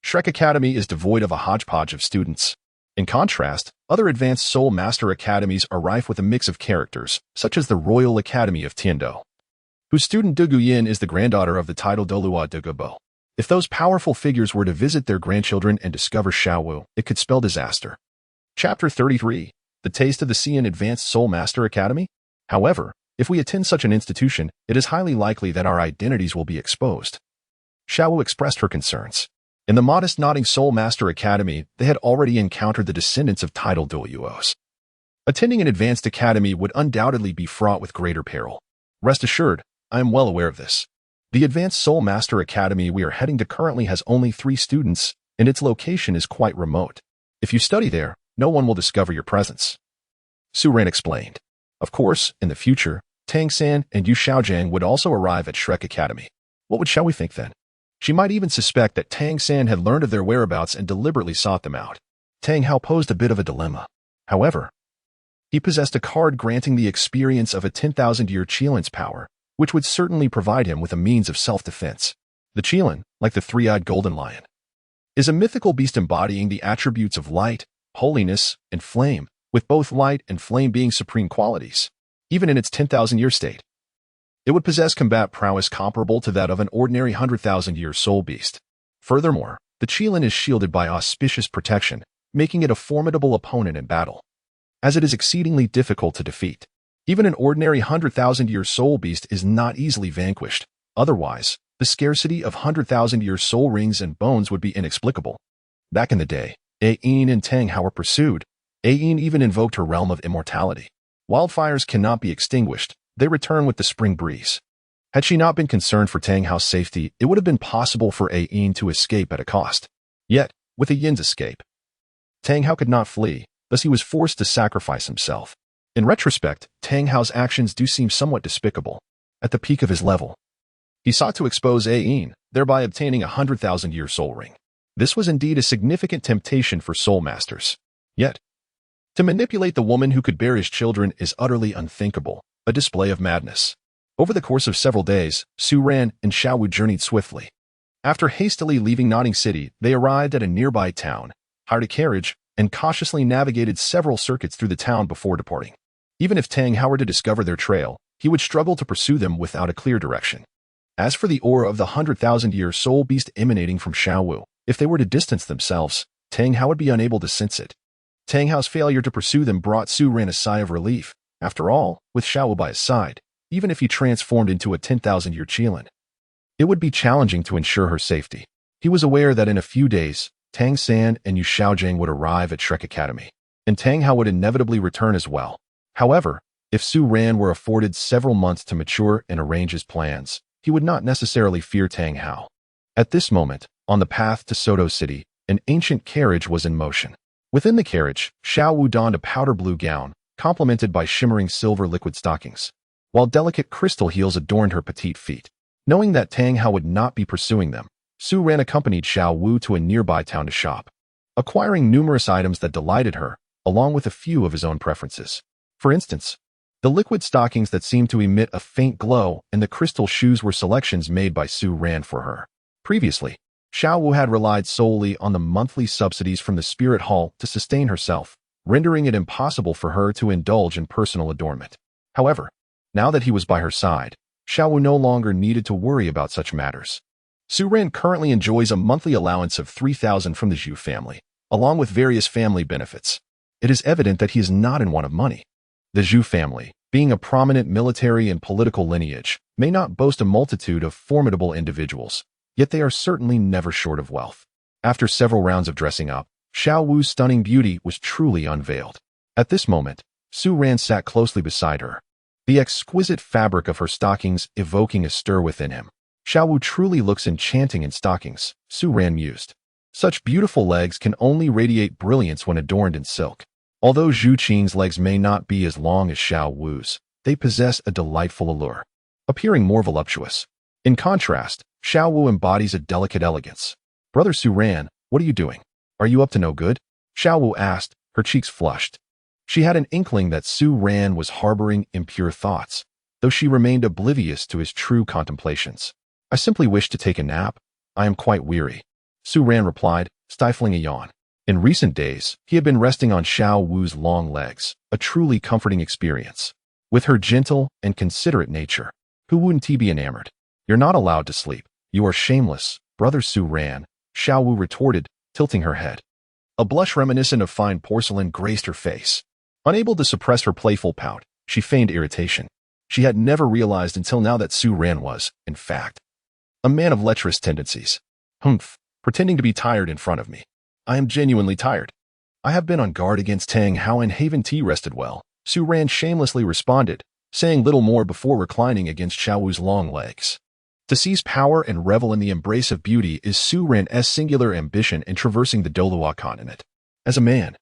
Shrek Academy is devoid of a hodgepodge of students. In contrast, other advanced Soul Master Academies are rife with a mix of characters, such as the Royal Academy of Tiando, whose student Du Guyin is the granddaughter of the title Douluo de Gabo. If those powerful figures were to visit their grandchildren and discover Xiao, it could spell disaster. Chapter 33. The Taste of the Sea in Advanced Soul Master Academy? However, if we attend such an institution, it is highly likely that our identities will be exposed. Xiao expressed her concerns. In the modest Nodding Soul Master Academy, they had already encountered the descendants of titled Douluos. Attending an advanced academy would undoubtedly be fraught with greater peril. Rest assured, I am well aware of this. The Advanced Soul Master Academy we are heading to currently has only 3 students, and its location is quite remote. If you study there, no one will discover your presence. Su Ran explained. Of course, in the future, Tang San and Xiao Gang would also arrive at Shrek Academy. What would Xiao think then? She might even suspect that Tang San had learned of their whereabouts and deliberately sought them out. Tang Hao posed a bit of a dilemma. However, he possessed a card granting the experience of a 10,000-year Qilin's power, which would certainly provide him with a means of self-defense. The Qilin, like the three-eyed golden lion, is a mythical beast embodying the attributes of light, holiness, and flame, with both light and flame being supreme qualities. Even in its 10,000-year state, it would possess combat prowess comparable to that of an ordinary 100,000-year soul beast. Furthermore, the Qilin is shielded by auspicious protection, making it a formidable opponent in battle, as it is exceedingly difficult to defeat. Even an ordinary 100,000-year soul beast is not easily vanquished. Otherwise, the scarcity of 100,000-year soul rings and bones would be inexplicable. Back in the day, Ayin and Tang Hao were pursued. Ayin even invoked her realm of immortality. Wildfires cannot be extinguished. They return with the spring breeze. Had she not been concerned for Tang Hao's safety, it would have been possible for Ayin to escape at a cost. Yet, with Ayin's escape, Tang Hao could not flee, thus he was forced to sacrifice himself. In retrospect, Tang Hao's actions do seem somewhat despicable. At the peak of his level, he sought to expose Ayin, thereby obtaining a 100,000-year soul ring. This was indeed a significant temptation for soul masters. Yet, to manipulate the woman who could bear his children is utterly unthinkable, a display of madness. Over the course of several days, Su Ran and Xiao journeyed swiftly. After hastily leaving Nodding City, they arrived at a nearby town, hired a carriage, and cautiously navigated several circuits through the town before departing. Even if Tang Hao were to discover their trail, he would struggle to pursue them without a clear direction. As for the aura of the 100,000-year soul beast emanating from Xiao, if they were to distance themselves, Tang Hao would be unable to sense it. Tang Hao's failure to pursue them brought Su Ran a sigh of relief. After all, with Xiao by his side, even if he transformed into a 10,000-year Qilin, it would be challenging to ensure her safety. He was aware that in a few days, Tang San and Xiao Gang would arrive at Shrek Academy, and Tang Hao would inevitably return as well. However, if Su Ran were afforded several months to mature and arrange his plans, he would not necessarily fear Tang Hao. At this moment, on the path to Soto City, an ancient carriage was in motion. Within the carriage, Xiao Wu donned a powder blue gown, complemented by shimmering silver liquid stockings, while delicate crystal heels adorned her petite feet. Knowing that Tang Hao would not be pursuing them, Su Ran accompanied Xiao Wu to a nearby town to shop, acquiring numerous items that delighted her, along with a few of his own preferences. For instance, the liquid stockings that seemed to emit a faint glow and the crystal shoes were selections made by Su Ran for her. Previously, Xiao Wu had relied solely on the monthly subsidies from the Spirit Hall to sustain herself, rendering it impossible for her to indulge in personal adornment. However, now that he was by her side, Xiao Wu no longer needed to worry about such matters. Su Ran currently enjoys a monthly allowance of 3,000 from the Zhu family, along with various family benefits. It is evident that he is not in want of money. The Zhu family, Being a prominent military and political lineage may not boast a multitude of formidable individuals, yet they are certainly never short of wealth. After several rounds of dressing up, Xiao Wu's stunning beauty was truly unveiled. At this moment, Su Ran sat closely beside her, the exquisite fabric of her stockings evoking a stir within him. Xiao Wu truly looks enchanting in stockings, Su Ran mused. Such beautiful legs can only radiate brilliance when adorned in silk. Although Zhu Zhuqing's legs may not be as long as Xiao Wu's, they possess a delightful allure, appearing more voluptuous. In contrast, Xiao Wu embodies a delicate elegance. Brother Su Ran, what are you doing? Are you up to no good? Xiao Wu asked, her cheeks flushed. She had an inkling that Su Ran was harboring impure thoughts, though she remained oblivious to his true contemplations. I simply wish to take a nap. I am quite weary, Su Ran replied, stifling a yawn. In recent days, he had been resting on Xiao Wu's long legs, a truly comforting experience. With her gentle and considerate nature, who wouldn't he be enamored? You're not allowed to sleep. You are shameless, Brother Su Ran, Xiao Wu retorted, tilting her head. A blush reminiscent of fine porcelain graced her face. Unable to suppress her playful pout, she feigned irritation. She had never realized until now that Su Ran was, in fact, a man of lecherous tendencies. Humph, pretending to be tired in front of me. I am genuinely tired. I have been on guard against Tang Hao and haven't rested well, Su Ran shamelessly responded, saying little more before reclining against Xiao Wu's long legs. To seize power and revel in the embrace of beauty is Su Ran's singular ambition in traversing the Douluo Continent. As a man,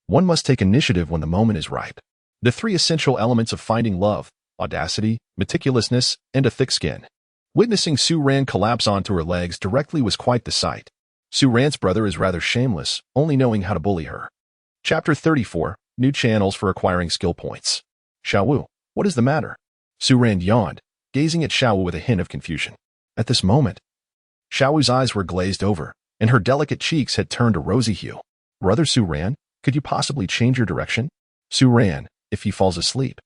one must take initiative when the moment is ripe. The three essential elements of finding love: audacity, meticulousness, and a thick skin. Witnessing Su Ran collapse onto her legs directly was quite the sight. Su Ran's brother is rather shameless, only knowing how to bully her. Chapter 34, New Channels for Acquiring Skill Points. Xiao Wu, what is the matter? Su Ran yawned, gazing at Xiao Wu with a hint of confusion. At this moment, Xiao Wu's eyes were glazed over, and her delicate cheeks had turned a rosy hue. Brother Su Ran, could you possibly change your direction? Su Ran, if he falls asleep,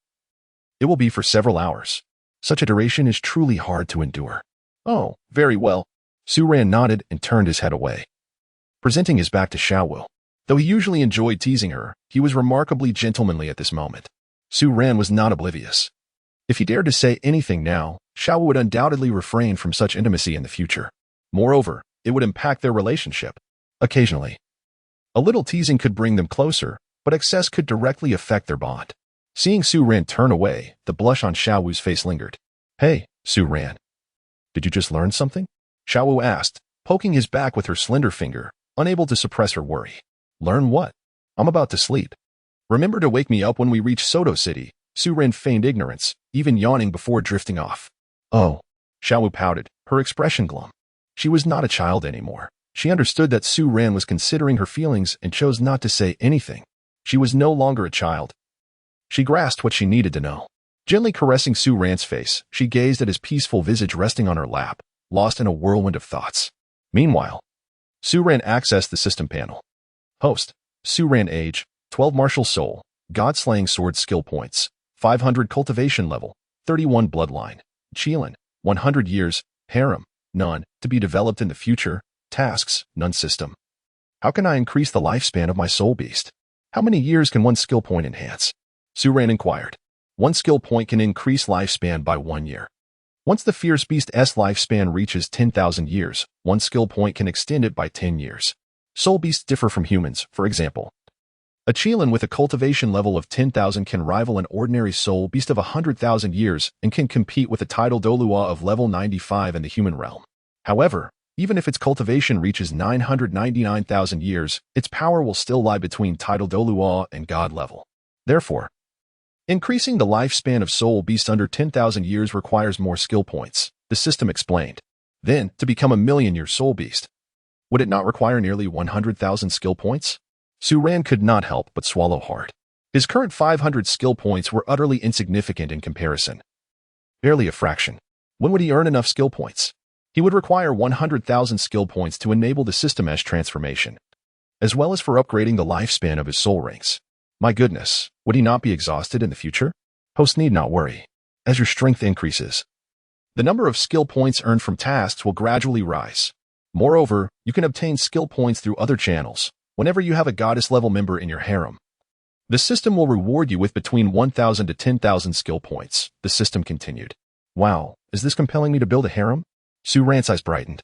it will be for several hours. Such a duration is truly hard to endure. Oh, very well. Su Ran nodded and turned his head away, presenting his back to Xiao Wu. Though he usually enjoyed teasing her, he was remarkably gentlemanly at this moment. Su Ran was not oblivious. If he dared to say anything now, Xiao Wu would undoubtedly refrain from such intimacy in the future. Moreover, it would impact their relationship. Occasionally, a little teasing could bring them closer, but excess could directly affect their bond. Seeing Su Ran turn away, the blush on Xiao Wu's face lingered. Hey, Su Ran. Did you just learn something? Xiao Wu asked, poking his back with her slender finger, unable to suppress her worry. Learn what? I'm about to sleep. Remember to wake me up when we reach Soto City. Su Ran feigned ignorance, even yawning before drifting off. Oh. Xiao Wu pouted, her expression glum. She was not a child anymore. She understood that Su Ran was considering her feelings and chose not to say anything. She was no longer a child. She grasped what she needed to know. Gently caressing Su Ran's face, she gazed at his peaceful visage resting on her lap, lost in a whirlwind of thoughts. Meanwhile, Su Ran accessed the system panel. Host, Su Ran age, 12 martial soul, god-slaying sword skill points, 500 cultivation level, 31 bloodline, Qilin, 100 years, harem, none, to be developed in the future, tasks, none system. How can I increase the lifespan of my soul beast? How many years can one skill point enhance? Su Ran inquired. One skill point can increase lifespan by 1 year. Once the fierce beast's lifespan reaches 10,000 years, one skill point can extend it by 10 years. Soul beasts differ from humans, for example. A Qilin with a cultivation level of 10,000 can rival an ordinary soul beast of 100,000 years and can compete with a tidal Douluo of level 95 in the human realm. However, even if its cultivation reaches 999,000 years, its power will still lie between tidal Douluo and god level. Therefore, increasing the lifespan of soul beasts under 10,000 years requires more skill points, the system explained. Then, to become a million-year soul beast, would it not require nearly 100,000 skill points? Su Ran could not help but swallow hard. His current 500 skill points were utterly insignificant in comparison. Barely a fraction. When would he earn enough skill points? He would require 100,000 skill points to enable the system mesh transformation, as well as for upgrading the lifespan of his soul ranks. My goodness, would he not be exhausted in the future? Host need not worry. As your strength increases, the number of skill points earned from tasks will gradually rise. Moreover, you can obtain skill points through other channels, whenever you have a goddess-level member in your harem. The system will reward you with between 1,000 to 10,000 skill points, the system continued. Wow, is this compelling me to build a harem? Su Ran's eyes brightened,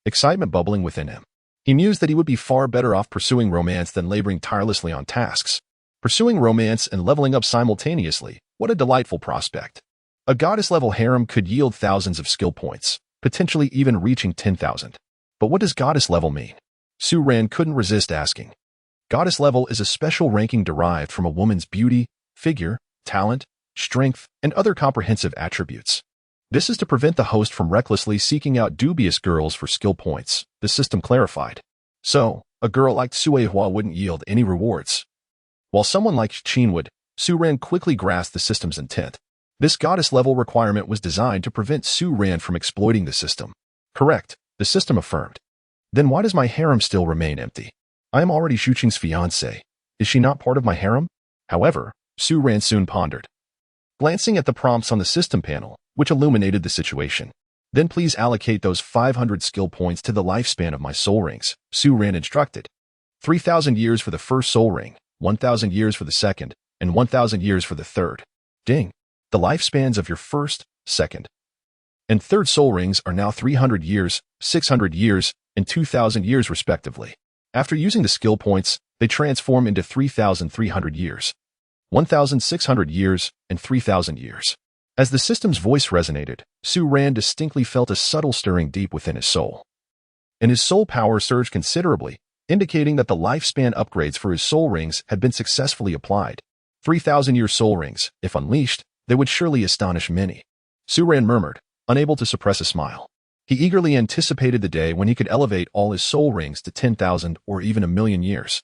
excitement bubbling within him. He mused that he would be far better off pursuing romance than laboring tirelessly on tasks. Pursuing romance and leveling up simultaneously, what a delightful prospect. A goddess-level harem could yield thousands of skill points, potentially even reaching 10,000. But what does goddess level mean? Su Ran couldn't resist asking. Goddess level is a special ranking derived from a woman's beauty, figure, talent, strength, and other comprehensive attributes. This is to prevent the host from recklessly seeking out dubious girls for skill points, the system clarified. So, a girl like Suehua wouldn't yield any rewards. While someone like Qin would, Su Ran quickly grasped the system's intent. This goddess-level requirement was designed to prevent Su Ran from exploiting the system. Correct, the system affirmed. Then why does my harem still remain empty? I am already Zhu Qing's fiancé. Is she not part of my harem? However, Su Ran soon pondered. Glancing at the prompts on the system panel, which illuminated the situation. Then please allocate those 500 skill points to the lifespan of my soul rings, Su Ran instructed. 3,000 years for the first soul ring, 1,000 years for the second, and 1,000 years for the third. Ding! The lifespans of your first, second, and third soul rings are now 300 years, 600 years, and 2,000 years respectively. After using the skill points, they transform into 3,300 years, 1,600 years, and 3,000 years. As the system's voice resonated, Su Ran distinctly felt a subtle stirring deep within his soul. And his soul power surged considerably, indicating that the lifespan upgrades for his soul rings had been successfully applied. 3,000-year soul rings, if unleashed, they would surely astonish many. Su Ran murmured, unable to suppress a smile. He eagerly anticipated the day when he could elevate all his soul rings to 10,000 or even 1,000,000 years.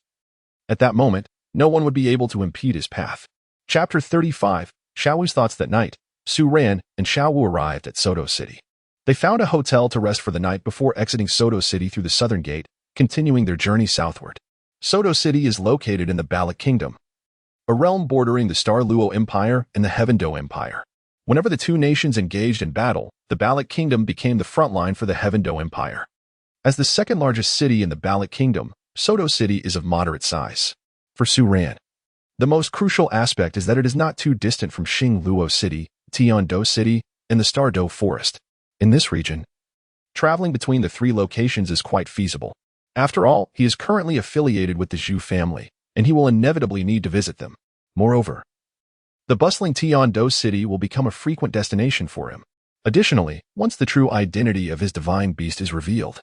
At that moment, no one would be able to impede his path. Chapter 35, Xiao Wu's Thoughts That Night. Su Ran and Xiao Wu arrived at Soto City. They found a hotel to rest for the night before exiting Soto City through the southern gate, continuing their journey southward. Soto City is located in the Baloch Kingdom, a realm bordering the Star Luo Empire and the Heaven Do Empire. Whenever the two nations engaged in battle, the Baloch Kingdom became the front line for the Heaven Do Empire. As the second largest city in the Baloch Kingdom, Soto City is of moderate size. For Su Ran, the most crucial aspect is that it is not too distant from Xing Luo City, Tian Do City, and the Star Do Forest. In this region, traveling between the three locations is quite feasible. After all, he is currently affiliated with the Zhu family, and he will inevitably need to visit them. Moreover, the bustling Tian Do City will become a frequent destination for him. Additionally, once the true identity of his divine beast is revealed,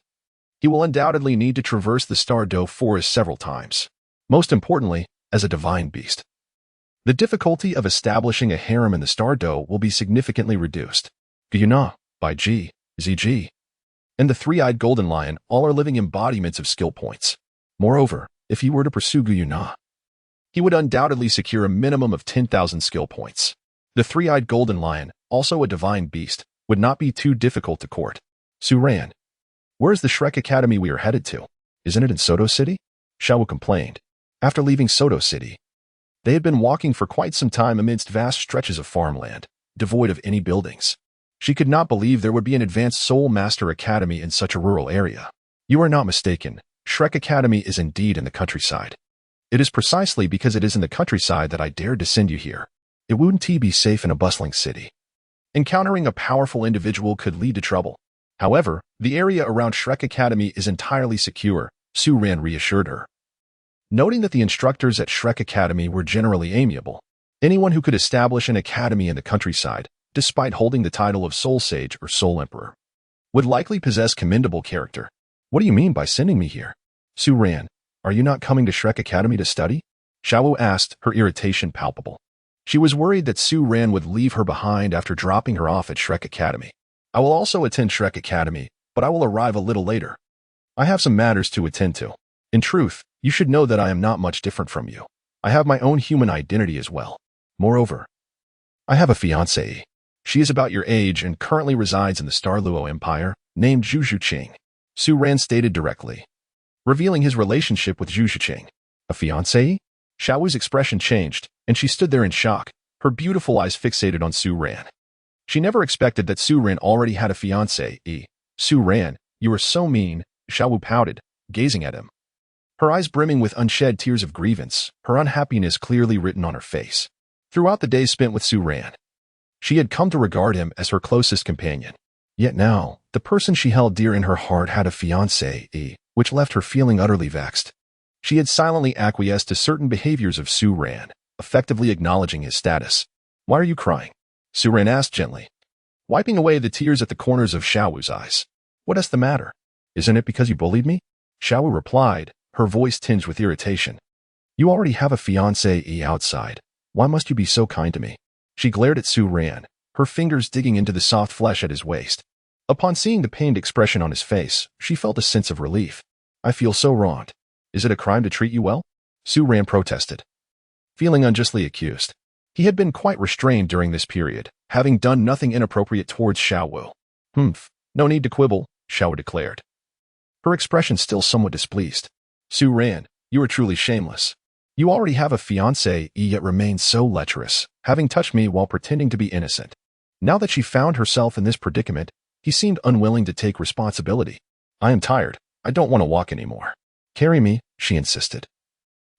he will undoubtedly need to traverse the Star Do Forest several times. Most importantly, as a divine beast, the difficulty of establishing a harem in the Star Do will be significantly reduced. Guyuna, Bai Ji, ZG, and the three-eyed golden lion all are living embodiments of skill points. Moreover, if he were to pursue Guyuna, he would undoubtedly secure a minimum of 10,000 skill points. The three-eyed golden lion, also a divine beast, would not be too difficult to court. Su Ran, where is the Shrek Academy we are headed to? Isn't it in Soto City? Xiao Wu complained. After leaving Soto City, they had been walking for quite some time amidst vast stretches of farmland, devoid of any buildings. She could not believe there would be an advanced Soul Master Academy in such a rural area. You are not mistaken, Shrek Academy is indeed in the countryside. It is precisely because it is in the countryside that I dared to send you here. It wouldn't be safe in a bustling city. Encountering a powerful individual could lead to trouble. However, the area around Shrek Academy is entirely secure, Su Ran reassured her. Noting that the instructors at Shrek Academy were generally amiable, anyone who could establish an academy in the countryside, despite holding the title of Soul Sage or Soul Emperor, would likely possess commendable character. What do you mean by sending me here? Su Ran, are you not coming to Shrek Academy to study? Xiao Wu asked, her irritation palpable. She was worried that Su Ran would leave her behind after dropping her off at Shrek Academy. I will also attend Shrek Academy, but I will arrive a little later. I have some matters to attend to. In truth, you should know that I am not much different from you. I have my own human identity as well. Moreover, I have a fiancée. She is about your age and currently resides in the Star Luo Empire, named Zhu Zhuqing. Su Ran stated directly, revealing his relationship with Zhu Zhuqing. A fiancée? Xiao Wu's expression changed, and she stood there in shock, her beautiful eyes fixated on Su Ran. She never expected that Su Ran already had a fiancée. Su Ran, you are so mean, Xiao Wu pouted, gazing at him. her eyes brimming with unshed tears of grievance, her unhappiness clearly written on her face. Throughout the days spent with Su Ran, she had come to regard him as her closest companion. Yet now, the person she held dear in her heart had a fiancé, which left her feeling utterly vexed. She had silently acquiesced to certain behaviors of Su Ran, effectively acknowledging his status. "Why are you crying?" Su Ran asked gently, wiping away the tears at the corners of Xiaowu's eyes. "What is the matter? Isn't it because you bullied me?" Xiaowu replied, her voice tinged with irritation. "You already have a fiancé outside. Why must you be so kind to me?" She glared at Su Ran, her fingers digging into the soft flesh at his waist. Upon seeing the pained expression on his face, she felt a sense of relief. "I feel so wronged. Is it a crime to treat you well?" Su Ran protested, feeling unjustly accused. He had been quite restrained during this period, having done nothing inappropriate towards Xiaowu. No need to quibble," Xiaowu declared, her expression still somewhat displeased. "Su Ran, you are truly shameless. You already have a fiancé, yet remain so lecherous, having touched me while pretending to be innocent." Now that she found herself in this predicament, he seemed unwilling to take responsibility. "I am tired. I don't want to walk anymore." "Carry me," she insisted,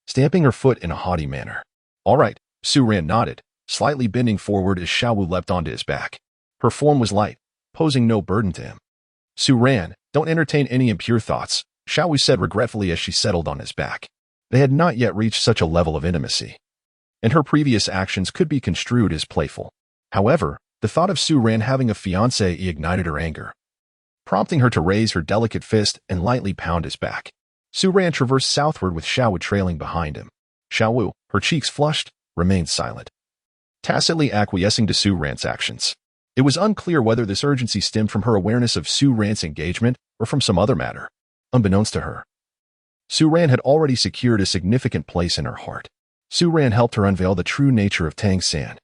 stamping her foot in a haughty manner. "All right," Su Ran nodded, slightly bending forward as Xiaowu leapt onto his back. Her form was light, posing no burden to him. "Su Ran, don't entertain any impure thoughts," Xiaowu said regretfully as she settled on his back. They had not yet reached such a level of intimacy, and her previous actions could be construed as playful. However, the thought of Su Ran having a fiancé ignited her anger, prompting her to raise her delicate fist and lightly pound his back. Su Ran traversed southward with Xiaowu trailing behind him. Xiaowu, her cheeks flushed, remained silent, tacitly acquiescing to Su Ran's actions. It was unclear whether this urgency stemmed from her awareness of Su Ran's engagement or from some other matter. Unbeknownst to her, Su Ran had already secured a significant place in her heart. Su Ran helped her unveil the true nature of Tang San.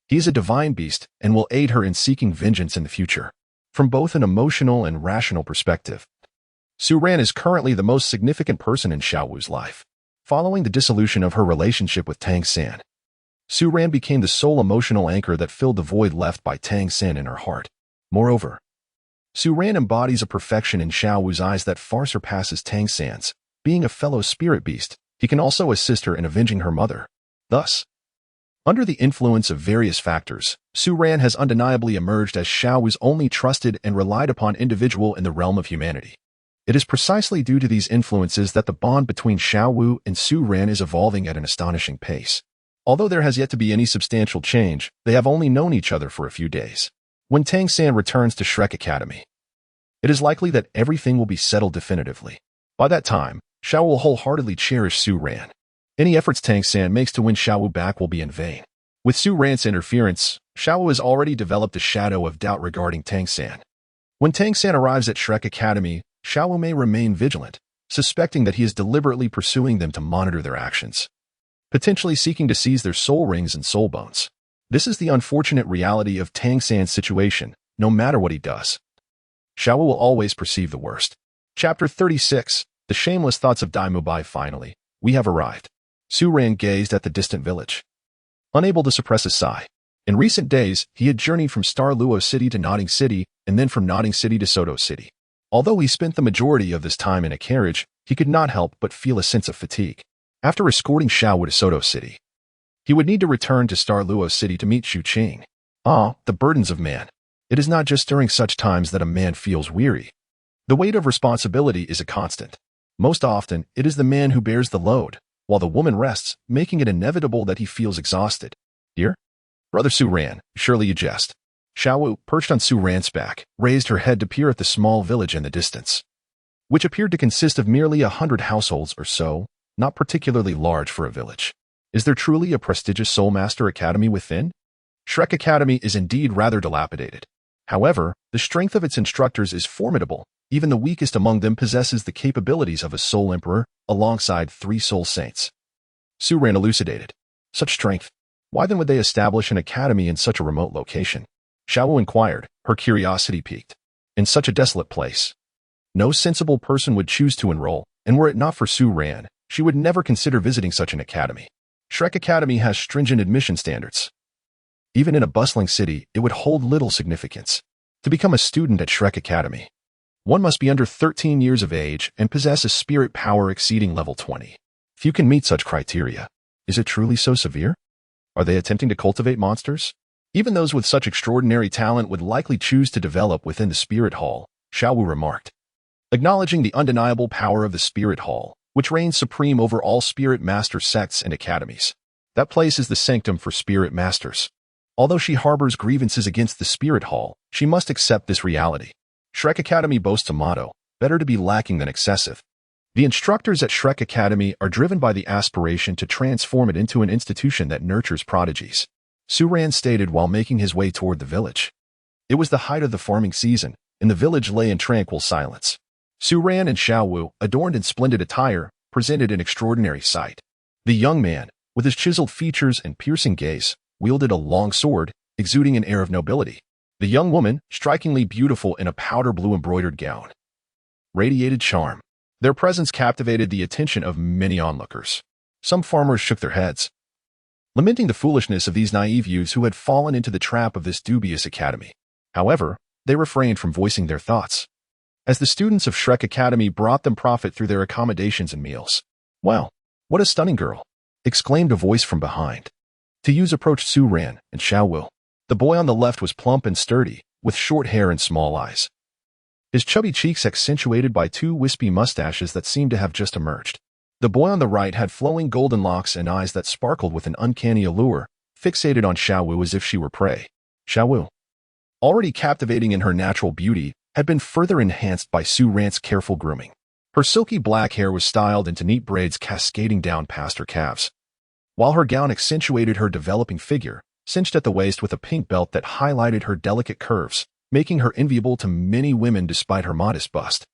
He is a divine beast and will aid her in seeking vengeance in the future. From both an emotional and rational perspective, Su Ran is currently the most significant person in Xiaowu's life. Following the dissolution of her relationship with Tang San, Su Ran became the sole emotional anchor that filled the void left by Tang San in her heart. Moreover, Su Ran embodies a perfection in Xiaowu's eyes that far surpasses Tang San's. Being a fellow spirit beast, he can also assist her in avenging her mother. Thus, under the influence of various factors, Su Ran has undeniably emerged as Xiaowu's only trusted and relied upon individual in the realm of humanity. It is precisely due to these influences that the bond between Xiaowu and Su Ran is evolving at an astonishing pace. Although there has yet to be any substantial change, they have only known each other for a few days. When Tang San returns to Shrek Academy, it is likely that everything will be settled definitively. By that time, Xiao will wholeheartedly cherish Su Ran. Any efforts Tang San makes to win Xiaowu back will be in vain. With Su Ran's interference, Xiaowu has already developed a shadow of doubt regarding Tang San. When Tang San arrives at Shrek Academy, Xiaowu may remain vigilant, suspecting that he is deliberately pursuing them to monitor their actions, potentially seeking to seize their soul rings and soul bones. This is the unfortunate reality of Tang San's situation. No matter what he does, Xiaowu will always perceive the worst. Chapter 36. The Shameless Thoughts of Mu Bai. Finally, we have arrived. Su Ran gazed at the distant village, unable to suppress a sigh. In recent days, he had journeyed from Star Luo City to Nodding City, and then from Nodding City to Soto City. Although he spent the majority of this time in a carriage, he could not help but feel a sense of fatigue. After escorting Xiaowu to Soto City, he would need to return to Star Luo City to meet Zhu Zhuqing. The burdens of man. It is not just during such times that a man feels weary. The weight of responsibility is a constant. Most often, it is the man who bears the load, while the woman rests, making it inevitable that he feels exhausted. "Dear Brother Su Ran, surely you jest." Xiaowu, perched on Su Ran's back, raised her head to peer at the small village in the distance, which appeared to consist of merely 100 households or so, not particularly large for a village. Is there truly a prestigious Soul Master Academy within? Shrek Academy is indeed rather dilapidated. However, the strength of its instructors is formidable. Even the weakest among them possesses the capabilities of a Soul Emperor, alongside 3 Soul Saints. Su Ran elucidated. Such strength. Why then would they establish an academy in such a remote location? Xiaowu inquired, her curiosity piqued. In such a desolate place, no sensible person would choose to enroll, and were it not for Su Ran, she would never consider visiting such an academy. Shrek Academy has stringent admission standards. Even in a bustling city, it would hold little significance to become a student at Shrek Academy. One must be under 13 years of age and possess a spirit power exceeding level 20. Few can meet such criteria. Is it truly so severe? Are they attempting to cultivate monsters? Even those with such extraordinary talent would likely choose to develop within the Spirit Hall, Xiao Wu remarked. Acknowledging the undeniable power of the Spirit Hall, which reigns supreme over all Spirit Master sects and academies. That place is the sanctum for Spirit Masters. Although she harbors grievances against the Spirit Hall, she must accept this reality. Shrek Academy boasts a motto, better to be lacking than excessive. The instructors at Shrek Academy are driven by the aspiration to transform it into an institution that nurtures prodigies. Su Ran stated while making his way toward the village. It was the height of the farming season, and the village lay in tranquil silence. Su Ran and Xiao Wu, adorned in splendid attire, presented an extraordinary sight. The young man, with his chiseled features and piercing gaze, wielded a long sword, exuding an air of nobility. The young woman, strikingly beautiful in a powder blue embroidered gown, radiated charm. Their presence captivated the attention of many onlookers. Some farmers shook their heads, lamenting the foolishness of these naive youths who had fallen into the trap of this dubious academy. However, they refrained from voicing their thoughts, as the students of Shrek Academy brought them profit through their accommodations and meals. "Wow, what a stunning girl!" exclaimed a voice from behind. Tiyus approached Su Ran and Xiao Wu. The boy on the left was plump and sturdy, with short hair and small eyes. His chubby cheeks accentuated by two wispy mustaches that seemed to have just emerged. The boy on the right had flowing golden locks and eyes that sparkled with an uncanny allure, fixated on Xiao Wu as if she were prey. Xiao Wu, already captivating in her natural beauty, had been further enhanced by Su Ran's careful grooming. Her silky black hair was styled into neat braids cascading down past her calves, while her gown accentuated her developing figure, cinched at the waist with a pink belt that highlighted her delicate curves, making her enviable to many women despite her modest bust.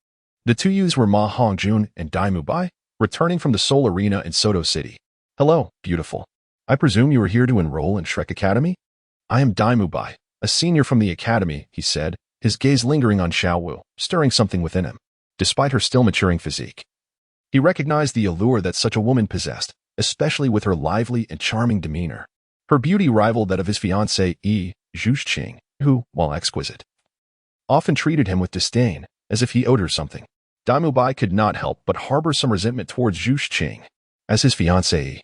The two youths were Ma Hongjun and Mu Bai, returning from the Seoul Arena in Soto City. "Hello, beautiful. I presume you are here to enroll in Shrek Academy?" "I am Mu Bai, a senior from the academy," he said, his gaze lingering on Xiao Wu, stirring something within him. Despite her still maturing physique, he recognized the allure that such a woman possessed, especially with her lively and charming demeanor. Her beauty rivaled that of his fiancée, Zhu Zhuqing, who, while exquisite, often treated him with disdain, as if he owed her something. Mu Bai could not help but harbor some resentment towards Zhu Zhuqing. As his fiancée,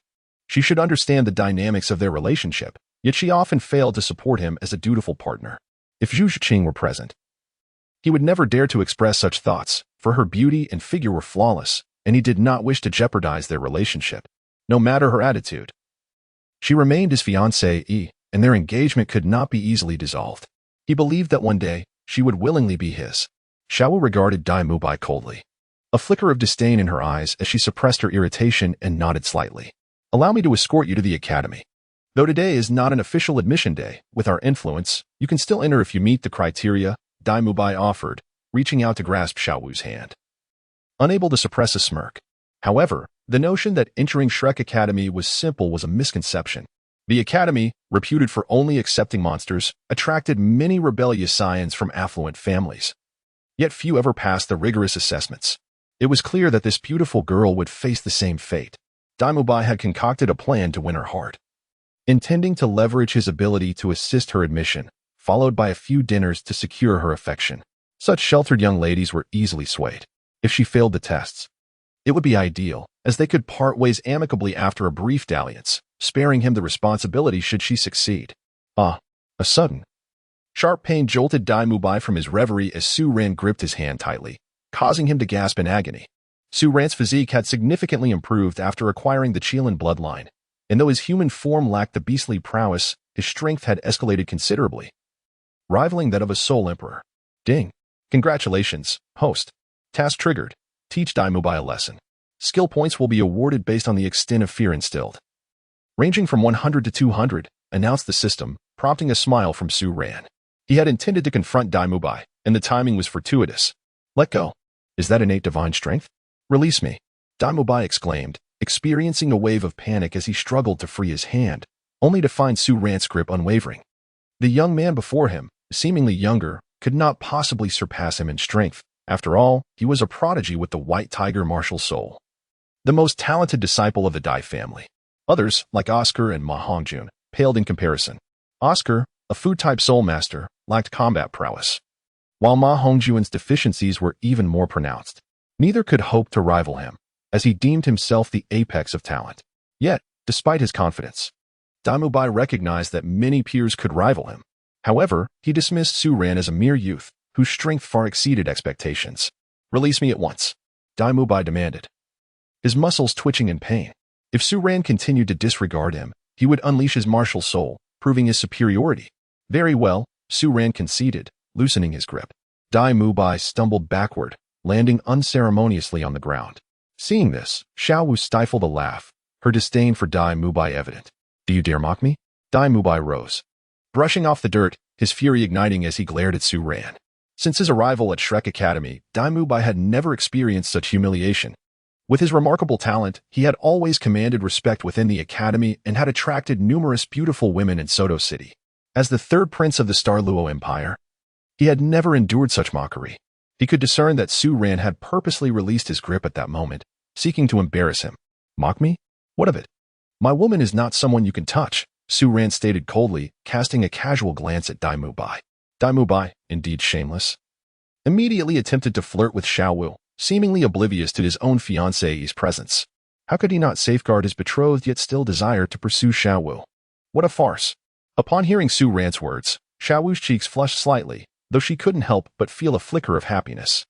she should understand the dynamics of their relationship, yet she often failed to support him as a dutiful partner. If Zhu Zhuqing were present, he would never dare to express such thoughts, for her beauty and figure were flawless, and he did not wish to jeopardize their relationship, no matter her attitude. She remained his fiancée, and their engagement could not be easily dissolved. He believed that one day, she would willingly be his. Xiao Wu regarded Mu Bai coldly, a flicker of disdain in her eyes as she suppressed her irritation and nodded slightly. "Allow me to escort you to the academy. Though today is not an official admission day, with our influence, you can still enter if you meet the criteria," Mu Bai offered, reaching out to grasp Xiao Wu's hand. Unable to suppress a smirk. However, the notion that entering Shrek Academy was simple was a misconception. The academy, reputed for only accepting monsters, attracted many rebellious scions from affluent families. Yet few ever passed the rigorous assessments. It was clear that this beautiful girl would face the same fate. Mu Bai had concocted a plan to win her heart, intending to leverage his ability to assist her admission, followed by a few dinners to secure her affection. Such sheltered young ladies were easily swayed. If she failed the tests, it would be ideal, as they could part ways amicably after a brief dalliance, sparing him the responsibility should she succeed. A sudden, sharp pain jolted Mu Bai from his reverie as Su Ran gripped his hand tightly, causing him to gasp in agony. Su Ran's physique had significantly improved after acquiring the Qilin bloodline, and though his human form lacked the beastly prowess, his strength had escalated considerably, rivaling that of a Soul Emperor. "Ding. Congratulations, host. Task triggered. Teach Mu Bai a lesson. Skill points will be awarded based on the extent of fear instilled, ranging from 100 to 200, announced the system, prompting a smile from Su Ran. He had intended to confront Mu Bai, and the timing was fortuitous. "Let go. Is that innate divine strength? Release me," Mu Bai exclaimed, experiencing a wave of panic as he struggled to free his hand, only to find Su Ran's grip unwavering. The young man before him, seemingly younger, could not possibly surpass him in strength. After all, he was a prodigy with the White Tiger martial soul, the most talented disciple of the Dai family. Others, like Oscar and Ma Hongjun, paled in comparison. Oscar, a food-type soul master, lacked combat prowess, while Ma Hongjuan's deficiencies were even more pronounced. Neither could hope to rival him, as he deemed himself the apex of talent. Yet, despite his confidence, Mu Bai recognized that many peers could rival him. However, he dismissed Su Ran as a mere youth, whose strength far exceeded expectations. "Release me at once," Mu Bai demanded, his muscles twitching in pain. If Su Ran continued to disregard him, he would unleash his martial soul, proving his superiority. "Very well," Su Ran conceded, loosening his grip. Mu Bai stumbled backward, landing unceremoniously on the ground. Seeing this, Xiao Wu stifled a laugh, her disdain for Mu Bai evident. "Do you dare mock me?" Mu Bai rose, brushing off the dirt, his fury igniting as he glared at Su Ran. Since his arrival at Shrek Academy, Mu Bai had never experienced such humiliation. With his remarkable talent, he had always commanded respect within the academy and had attracted numerous beautiful women in Soto City. As the third prince of the Star Luo Empire, he had never endured such mockery. He could discern that Su Ran had purposely released his grip at that moment, seeking to embarrass him. "Mock me? What of it? My woman is not someone you can touch," Su Ran stated coldly, casting a casual glance at Mu Bai. Mu Bai, indeed shameless, immediately attempted to flirt with Xiao Wu, seemingly oblivious to his own fiancée's presence. How could he not safeguard his betrothed yet still desire to pursue Xiao Wu? What a farce! Upon hearing Su Ran's words, Xiao Wu's cheeks flushed slightly, though she couldn't help but feel a flicker of happiness.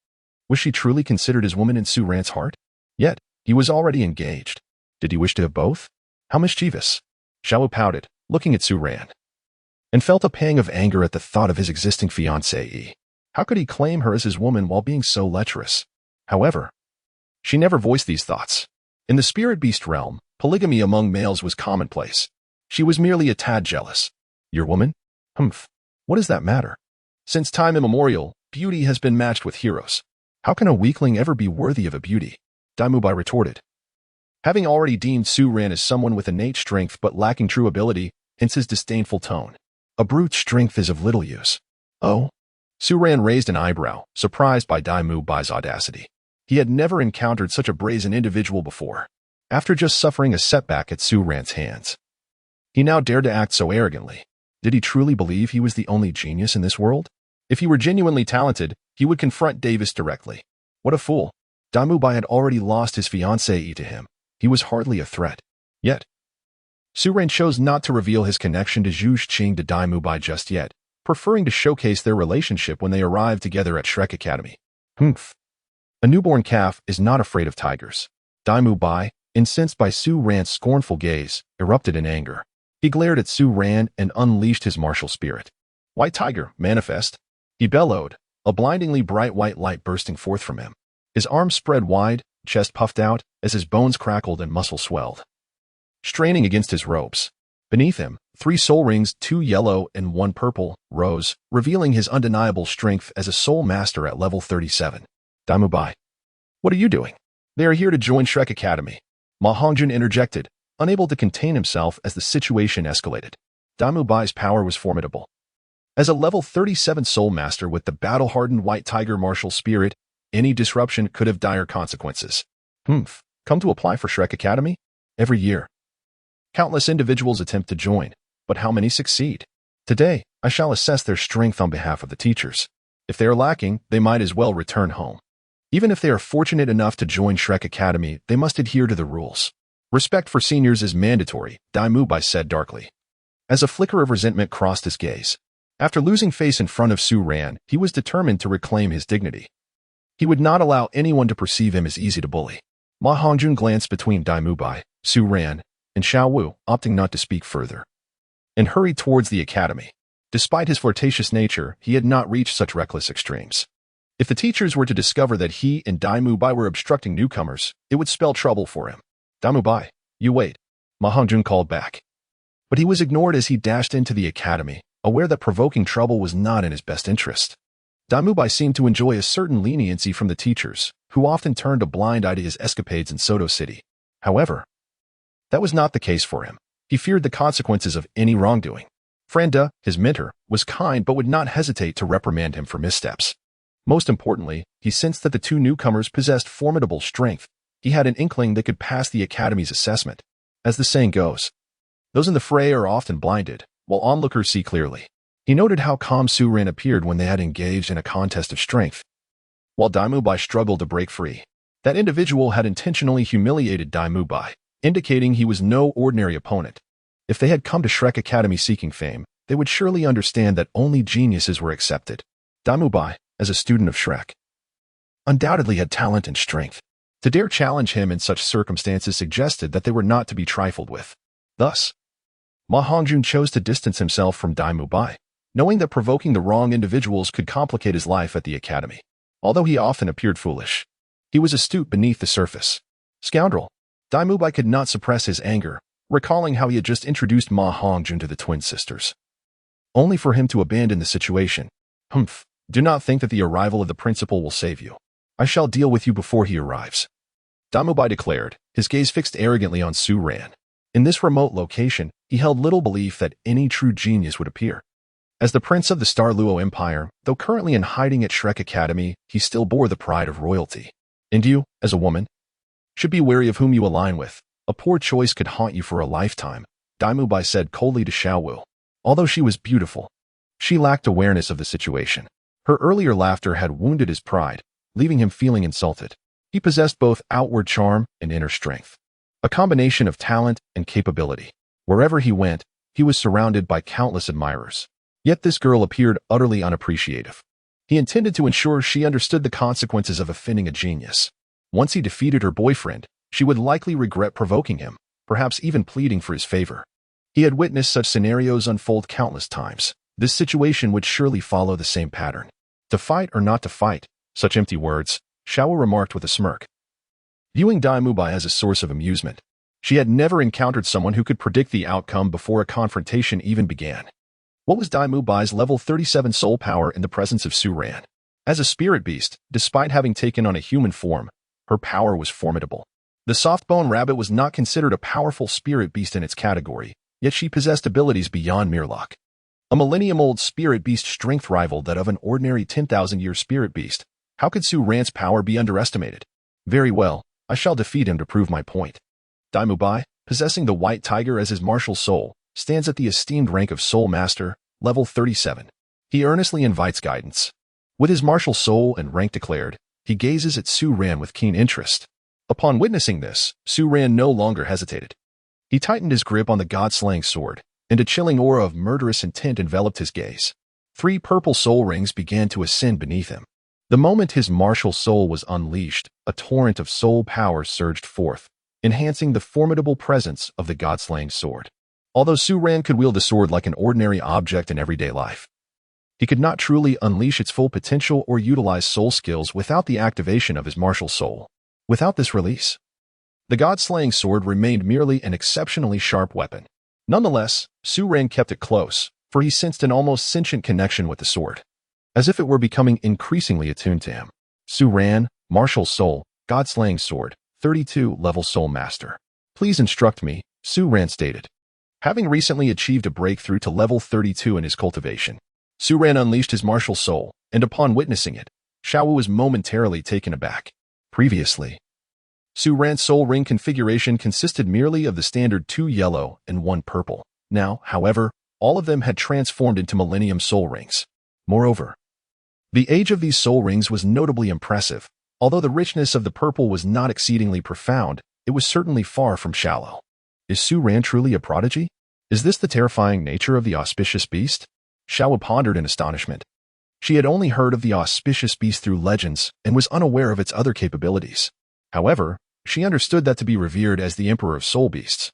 Was she truly considered his woman in Su Ran's heart? Yet, he was already engaged. Did he wish to have both? How mischievous! Xiao Wu pouted, looking at Su Ran, and felt a pang of anger at the thought of his existing fiancée. How could he claim her as his woman while being so lecherous? However, she never voiced these thoughts. In the spirit beast realm, polygamy among males was commonplace. She was merely a tad jealous. "Your woman? Humph. What does that matter? Since time immemorial, beauty has been matched with heroes. How can a weakling ever be worthy of a beauty?" Mu Bai retorted, having already deemed Su Ran as someone with innate strength but lacking true ability, hence his disdainful tone. "A brute's strength is of little use." "Oh?" Su Ran raised an eyebrow, surprised by Mu Bai's audacity. He had never encountered such a brazen individual before. After just suffering a setback at Su Ran's hands, he now dared to act so arrogantly. Did he truly believe he was the only genius in this world? If he were genuinely talented, he would confront Davis directly. What a fool! Mu Bai had already lost his fiancée to him. He was hardly a threat. Yet, Su Ran chose not to reveal his connection to Zhu Zhuqing to Mu Bai just yet, preferring to showcase their relationship when they arrived together at Shrek Academy. "Humph. A newborn calf is not afraid of tigers." Mu Bai, incensed by Su Ran's scornful gaze, erupted in anger. He glared at Su Ran and unleashed his martial spirit. "White tiger, manifest!" he bellowed, a blindingly bright white light bursting forth from him. His arms spread wide, chest puffed out, as his bones crackled and muscle swelled, straining against his ropes. Beneath him, 3 soul rings, 2 yellow and 1 purple, rose, revealing his undeniable strength as a soul master at level 37. Mu Bai, what are you doing? They are here to join Shrek Academy. Ma Hongjun interjected, unable to contain himself as the situation escalated. Mu Bai's power was formidable. As a level 37 soul master with the battle-hardened white tiger martial spirit, any disruption could have dire consequences. Come to apply for Shrek Academy? Every year, countless individuals attempt to join, but how many succeed? Today, I shall assess their strength on behalf of the teachers. If they are lacking, they might as well return home. Even if they are fortunate enough to join Shrek Academy, they must adhere to the rules. Respect for seniors is mandatory, Mu Bai said darkly, as a flicker of resentment crossed his gaze. After losing face in front of Su Ran, he was determined to reclaim his dignity. He would not allow anyone to perceive him as easy to bully. Ma Hongjun glanced between Mu Bai, Su Ran, and Xiao Wu, opting not to speak further, and hurried towards the academy. Despite his flirtatious nature, he had not reached such reckless extremes. If the teachers were to discover that he and Mu Bai were obstructing newcomers, it would spell trouble for him. Mu Bai, you wait, Ma Hongjun called back. But he was ignored as he dashed into the academy, aware that provoking trouble was not in his best interest. Mu Bai seemed to enjoy a certain leniency from the teachers, who often turned a blind eye to his escapades in Soto City. However, that was not the case for him. He feared the consequences of any wrongdoing. Franda, his mentor, was kind but would not hesitate to reprimand him for missteps. Most importantly, he sensed that the 2 newcomers possessed formidable strength. He had an inkling they could pass the academy's assessment. As the saying goes, those in the fray are often blinded, while onlookers see clearly. He noted how calm Su Ran appeared when they had engaged in a contest of strength, while Mu Bai struggled to break free. That individual had intentionally humiliated Mu Bai, indicating he was no ordinary opponent. If they had come to Shrek Academy seeking fame, they would surely understand that only geniuses were accepted. Mu Bai, as a student of Shrek, undoubtedly had talent and strength. To dare challenge him in such circumstances suggested that they were not to be trifled with. Thus, Ma Hongjun chose to distance himself from Mu Bai, knowing that provoking the wrong individuals could complicate his life at the academy. Although he often appeared foolish, he was astute beneath the surface. Scoundrel! Mu Bai could not suppress his anger, recalling how he had just introduced Ma Hongjun to the twin sisters, only for him to abandon the situation. Humph! Do not think that the arrival of the principal will save you. I shall deal with you before he arrives. Mu Bai declared, his gaze fixed arrogantly on Su Ran. In this remote location, he held little belief that any true genius would appear. As the prince of the Star Luo Empire, though currently in hiding at Shrek Academy, he still bore the pride of royalty. And you, as a woman, should be wary of whom you align with. A poor choice could haunt you for a lifetime, Mu Bai said coldly to Xiao Wu. Although she was beautiful, she lacked awareness of the situation. Her earlier laughter had wounded his pride, leaving him feeling insulted. He possessed both outward charm and inner strength, a combination of talent and capability. Wherever he went, he was surrounded by countless admirers. Yet this girl appeared utterly unappreciative. He intended to ensure she understood the consequences of offending a genius. Once he defeated her boyfriend, she would likely regret provoking him, perhaps even pleading for his favor. He had witnessed such scenarios unfold countless times. This situation would surely follow the same pattern. To fight or not to fight, such empty words, Xiao remarked with a smirk. Viewing Mu Bai as a source of amusement, she had never encountered someone who could predict the outcome before a confrontation even began. What was Mu Bai's level 37 soul power in the presence of Su Ran? As a spirit beast, despite having taken on a human form, her power was formidable. The soft-bone rabbit was not considered a powerful spirit beast in its category, yet she possessed abilities beyond mere luck. A millennium-old spirit beast strength rivaled that of an ordinary 10,000-year spirit beast. How could Su Ran's power be underestimated? Very well, I shall defeat him to prove my point. Mu Bai, possessing the white tiger as his martial soul, stands at the esteemed rank of Soul Master, level 37. He earnestly invites guidance. With his martial soul and rank declared, he gazes at Su Ran with keen interest. Upon witnessing this, Su Ran no longer hesitated. He tightened his grip on the god-slaying sword, and a chilling aura of murderous intent enveloped his gaze. 3 purple soul rings began to ascend beneath him. The moment his martial soul was unleashed, a torrent of soul power surged forth, enhancing the formidable presence of the god-slaying sword. Although Su Ran could wield the sword like an ordinary object in everyday life, he could not truly unleash its full potential or utilize soul skills without the activation of his martial soul. Without this release, the god-slaying sword remained merely an exceptionally sharp weapon. Nonetheless, Su Ran kept it close, for he sensed an almost sentient connection with the sword, as if it were becoming increasingly attuned to him. Su Ran, martial soul, god-slaying sword, 32 level soul master. Please instruct me, Su Ran stated. Having recently achieved a breakthrough to level 32 in his cultivation, Su Ran unleashed his martial soul, and upon witnessing it, Xiao Wu was momentarily taken aback. Previously, Su Ran's soul ring configuration consisted merely of the standard 2 yellow and 1 purple. Now, however, all of them had transformed into Millennium soul rings. Moreover, the age of these soul rings was notably impressive. Although the richness of the purple was not exceedingly profound, it was certainly far from shallow. Is Su Ran truly a prodigy? Is this the terrifying nature of the auspicious beast? Xiao pondered in astonishment. She had only heard of the auspicious beast through legends and was unaware of its other capabilities. However, she understood that to be revered as the emperor of soul beasts.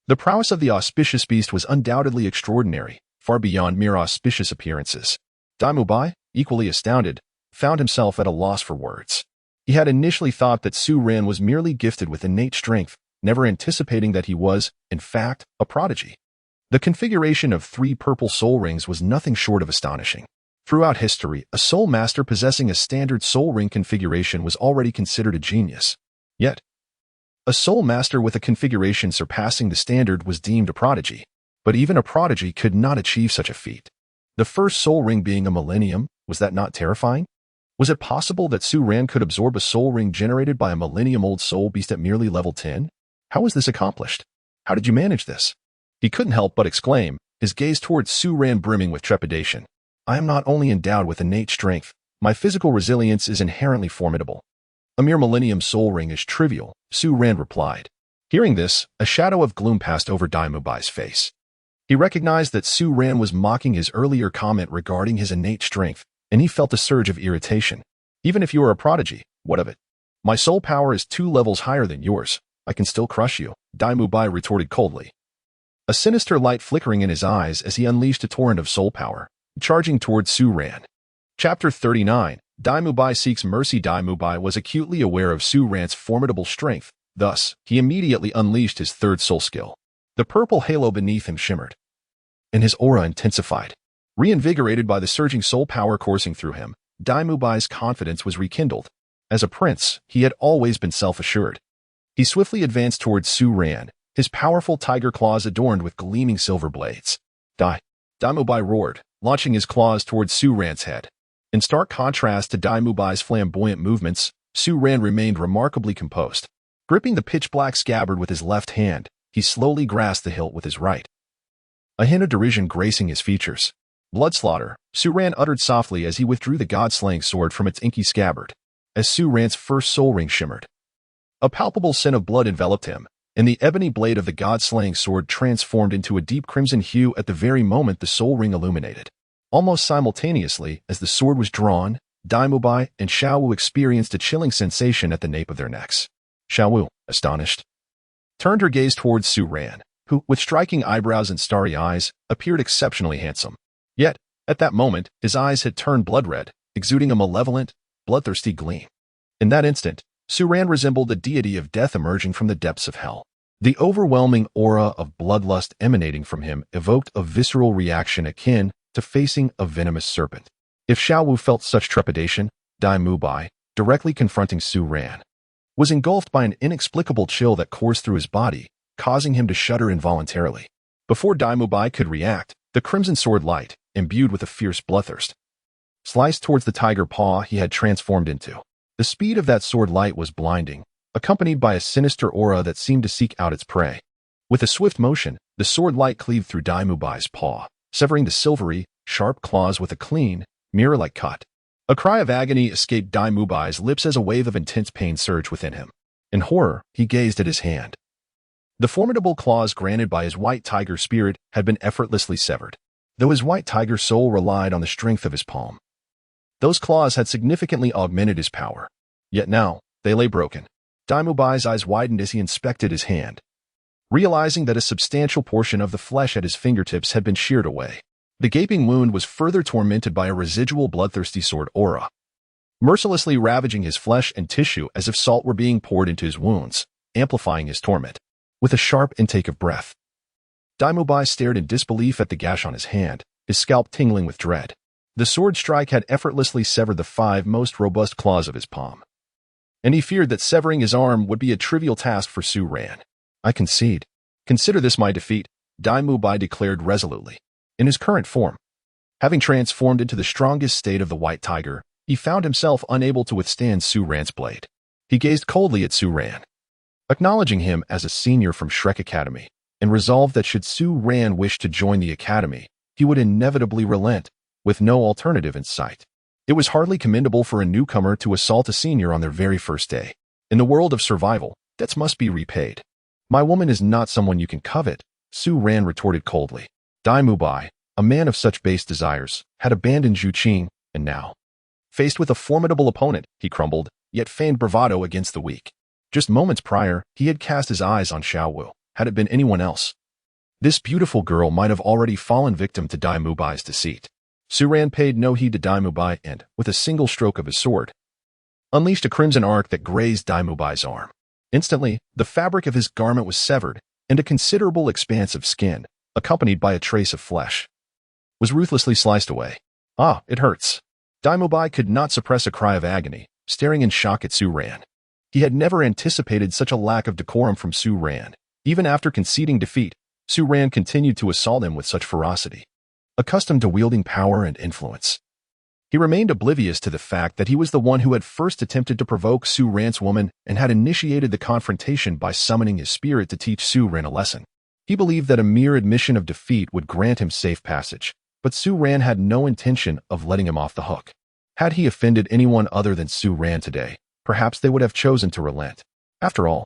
The prowess of the auspicious beast was undoubtedly extraordinary, far beyond mere auspicious appearances. Mu Bai, equally astounded, found himself at a loss for words. He had initially thought that Su Ran was merely gifted with innate strength, never anticipating that he was, in fact, a prodigy. The configuration of 3 purple soul rings was nothing short of astonishing. Throughout history, a soul master possessing a standard soul ring configuration was already considered a genius. Yet, a soul master with a configuration surpassing the standard was deemed a prodigy. But even a prodigy could not achieve such a feat. The first soul ring being a millennium, was that not terrifying? Was it possible that Su Ran could absorb a soul ring generated by a millennium-old soul beast at merely level 10? How was this accomplished? How did you manage this? He couldn't help but exclaim, his gaze towards Su Ran brimming with trepidation. I am not only endowed with innate strength, my physical resilience is inherently formidable. A mere millennium soul ring is trivial, Su Ran replied. Hearing this, a shadow of gloom passed over Mu Bai's face. He recognized that Su Ran was mocking his earlier comment regarding his innate strength, and he felt a surge of irritation. Even if you are a prodigy, what of it? My soul power is 2 levels higher than yours. I can still crush you, Mu Bai retorted coldly. A sinister light flickering in his eyes as he unleashed a torrent of soul power, charging towards Su Ran. Chapter 39, Mu Bai Seeks Mercy. Mu Bai was acutely aware of Su Ran's formidable strength, thus, he immediately unleashed his third soul skill. The purple halo beneath him shimmered, and his aura intensified. Reinvigorated by the surging soul power coursing through him, Mu Bai's confidence was rekindled. As a prince, he had always been self-assured. He swiftly advanced towards Su Ran, his powerful tiger claws adorned with gleaming silver blades. Mu Bai roared, launching his claws towards Su Ran's head. In stark contrast to Mu Bai's flamboyant movements, Su Ran remained remarkably composed. Gripping the pitch-black scabbard with his left hand, he slowly grasped the hilt with his right. A hint of derision gracing his features. Bloodslaughter, Su Ran uttered softly as he withdrew the god-slaying sword from its inky scabbard. As Su Ran's first soul ring shimmered, a palpable scent of blood enveloped him, and the ebony blade of the god-slaying sword transformed into a deep crimson hue at the very moment the soul ring illuminated. Almost simultaneously, as the sword was drawn, Mu Bai and Xiao Wu experienced a chilling sensation at the nape of their necks. Xiao Wu, astonished, turned her gaze towards Su Ran, who, with striking eyebrows and starry eyes, appeared exceptionally handsome. Yet, at that moment, his eyes had turned blood-red, exuding a malevolent, bloodthirsty gleam. In that instant, Su Ran resembled the deity of death emerging from the depths of hell. The overwhelming aura of bloodlust emanating from him evoked a visceral reaction akin to facing a venomous serpent. If Xiao Wu felt such trepidation, Mu Bai, directly confronting Su Ran, was engulfed by an inexplicable chill that coursed through his body, causing him to shudder involuntarily. Before Mu Bai could react, the crimson sword light, imbued with a fierce bloodthirst, sliced towards the tiger paw he had transformed into. The speed of that sword light was blinding, accompanied by a sinister aura that seemed to seek out its prey. With a swift motion, the sword light cleaved through Mu Bai's paw, severing the silvery, sharp claws with a clean, mirror-like cut. A cry of agony escaped Mu Bai's lips as a wave of intense pain surged within him. In horror, he gazed at his hand. The formidable claws granted by his white tiger spirit had been effortlessly severed, though his white tiger soul relied on the strength of his palm. Those claws had significantly augmented his power. Yet now, they lay broken. Mu Bai's eyes widened as he inspected his hand, realizing that a substantial portion of the flesh at his fingertips had been sheared away. The gaping wound was further tormented by a residual bloodthirsty sword aura, mercilessly ravaging his flesh and tissue as if salt were being poured into his wounds, amplifying his torment. With a sharp intake of breath, Mu Bai stared in disbelief at the gash on his hand, his scalp tingling with dread. The sword strike had effortlessly severed the 5 most robust claws of his palm, and he feared that severing his arm would be a trivial task for Su Ran. I concede. Consider this my defeat, Mu Bai declared resolutely. In his current form, having transformed into the strongest state of the white tiger, he found himself unable to withstand Su Ran's blade. He gazed coldly at Su Ran, acknowledging him as a senior from Shrek Academy, and resolved that should Su Ran wish to join the academy, he would inevitably relent, with no alternative in sight. It was hardly commendable for a newcomer to assault a senior on their very first day. In the world of survival, debts must be repaid. My woman is not someone you can covet, Su Ran retorted coldly. Mu Bai, a man of such base desires, had abandoned Zhu Zhuqing, and now, faced with a formidable opponent, he crumbled, yet feigned bravado against the weak. Just moments prior, he had cast his eyes on Xiao Wu. Had it been anyone else, this beautiful girl might have already fallen victim to Mu Bai's deceit. Su Ran paid no heed to Mu Bai and, with a single stroke of his sword, unleashed a crimson arc that grazed Mu Bai's arm. Instantly, the fabric of his garment was severed, and a considerable expanse of skin, accompanied by a trace of flesh, was ruthlessly sliced away. Ah, it hurts. Mu Bai could not suppress a cry of agony, staring in shock at Su Ran. He had never anticipated such a lack of decorum from Su Ran. Even after conceding defeat, Su Ran continued to assault him with such ferocity. Accustomed to wielding power and influence, he remained oblivious to the fact that he was the one who had first attempted to provoke Su Ran's woman and had initiated the confrontation by summoning his spirit to teach Su Ran a lesson. He believed that a mere admission of defeat would grant him safe passage, but Su Ran had no intention of letting him off the hook. Had he offended anyone other than Su Ran today, perhaps they would have chosen to relent. After all,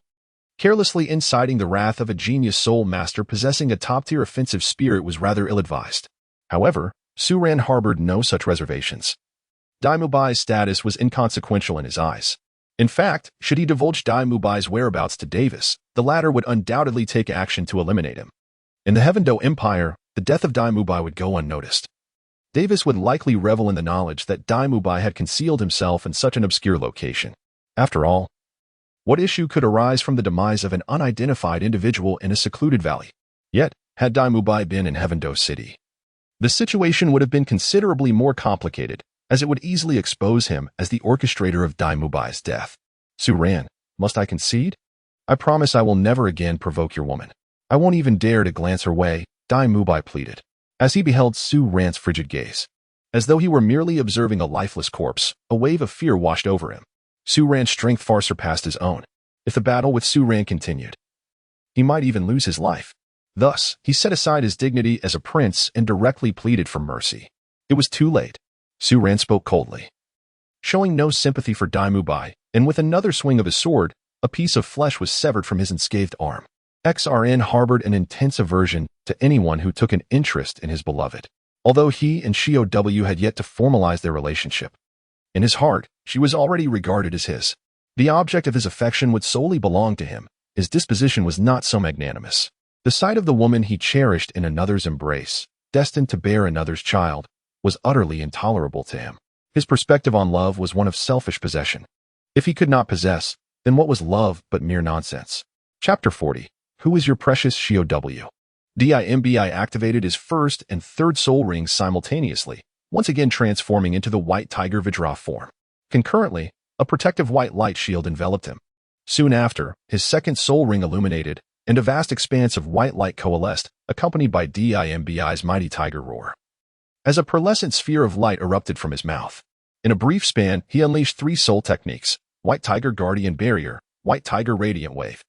carelessly inciting the wrath of a genius soul master possessing a top-tier offensive spirit was rather ill-advised. However, Su Ran harbored no such reservations. Mu Bai's status was inconsequential in his eyes. In fact, should he divulge Mu Bai's whereabouts to Davis, the latter would undoubtedly take action to eliminate him. In the Heavendo Empire, the death of Mu Bai would go unnoticed. Davis would likely revel in the knowledge that Mu Bai had concealed himself in such an obscure location. After all, what issue could arise from the demise of an unidentified individual in a secluded valley? Yet, had Mu Bai been in Heavendo City, the situation would have been considerably more complicated, as it would easily expose him as the orchestrator of Mu Bai's death. Su Ran, must I concede? I promise I will never again provoke your woman. I won't even dare to glance her way, Mu Bai pleaded, as he beheld Su Ran's frigid gaze. As though he were merely observing a lifeless corpse, a wave of fear washed over him. Su Ran's strength far surpassed his own. If the battle with Su Ran continued, he might even lose his life. Thus, he set aside his dignity as a prince and directly pleaded for mercy. It was too late. Su Ran spoke coldly, showing no sympathy for Mu Bai, and with another swing of his sword, a piece of flesh was severed from his unscathed arm. XRN harbored an intense aversion to anyone who took an interest in his beloved, although he and Xiao W had yet to formalize their relationship. In his heart, she was already regarded as his. The object of his affection would solely belong to him. His disposition was not so magnanimous. The sight of the woman he cherished in another's embrace, destined to bear another's child, was utterly intolerable to him. His perspective on love was one of selfish possession. If he could not possess, then what was love but mere nonsense? Chapter 40. Who is your precious Xiao W? Mbi activated his first and third soul rings simultaneously, once again transforming into the white tiger Vidra form. Concurrently, a protective white light shield enveloped him. Soon after, his second soul ring illuminated, and a vast expanse of white light coalesced, accompanied by Mbi's mighty tiger roar. As a pearlescent sphere of light erupted from his mouth. In a brief span, he unleashed 3 soul techniques: White Tiger Guardian Barrier, White Tiger Radiant Wave,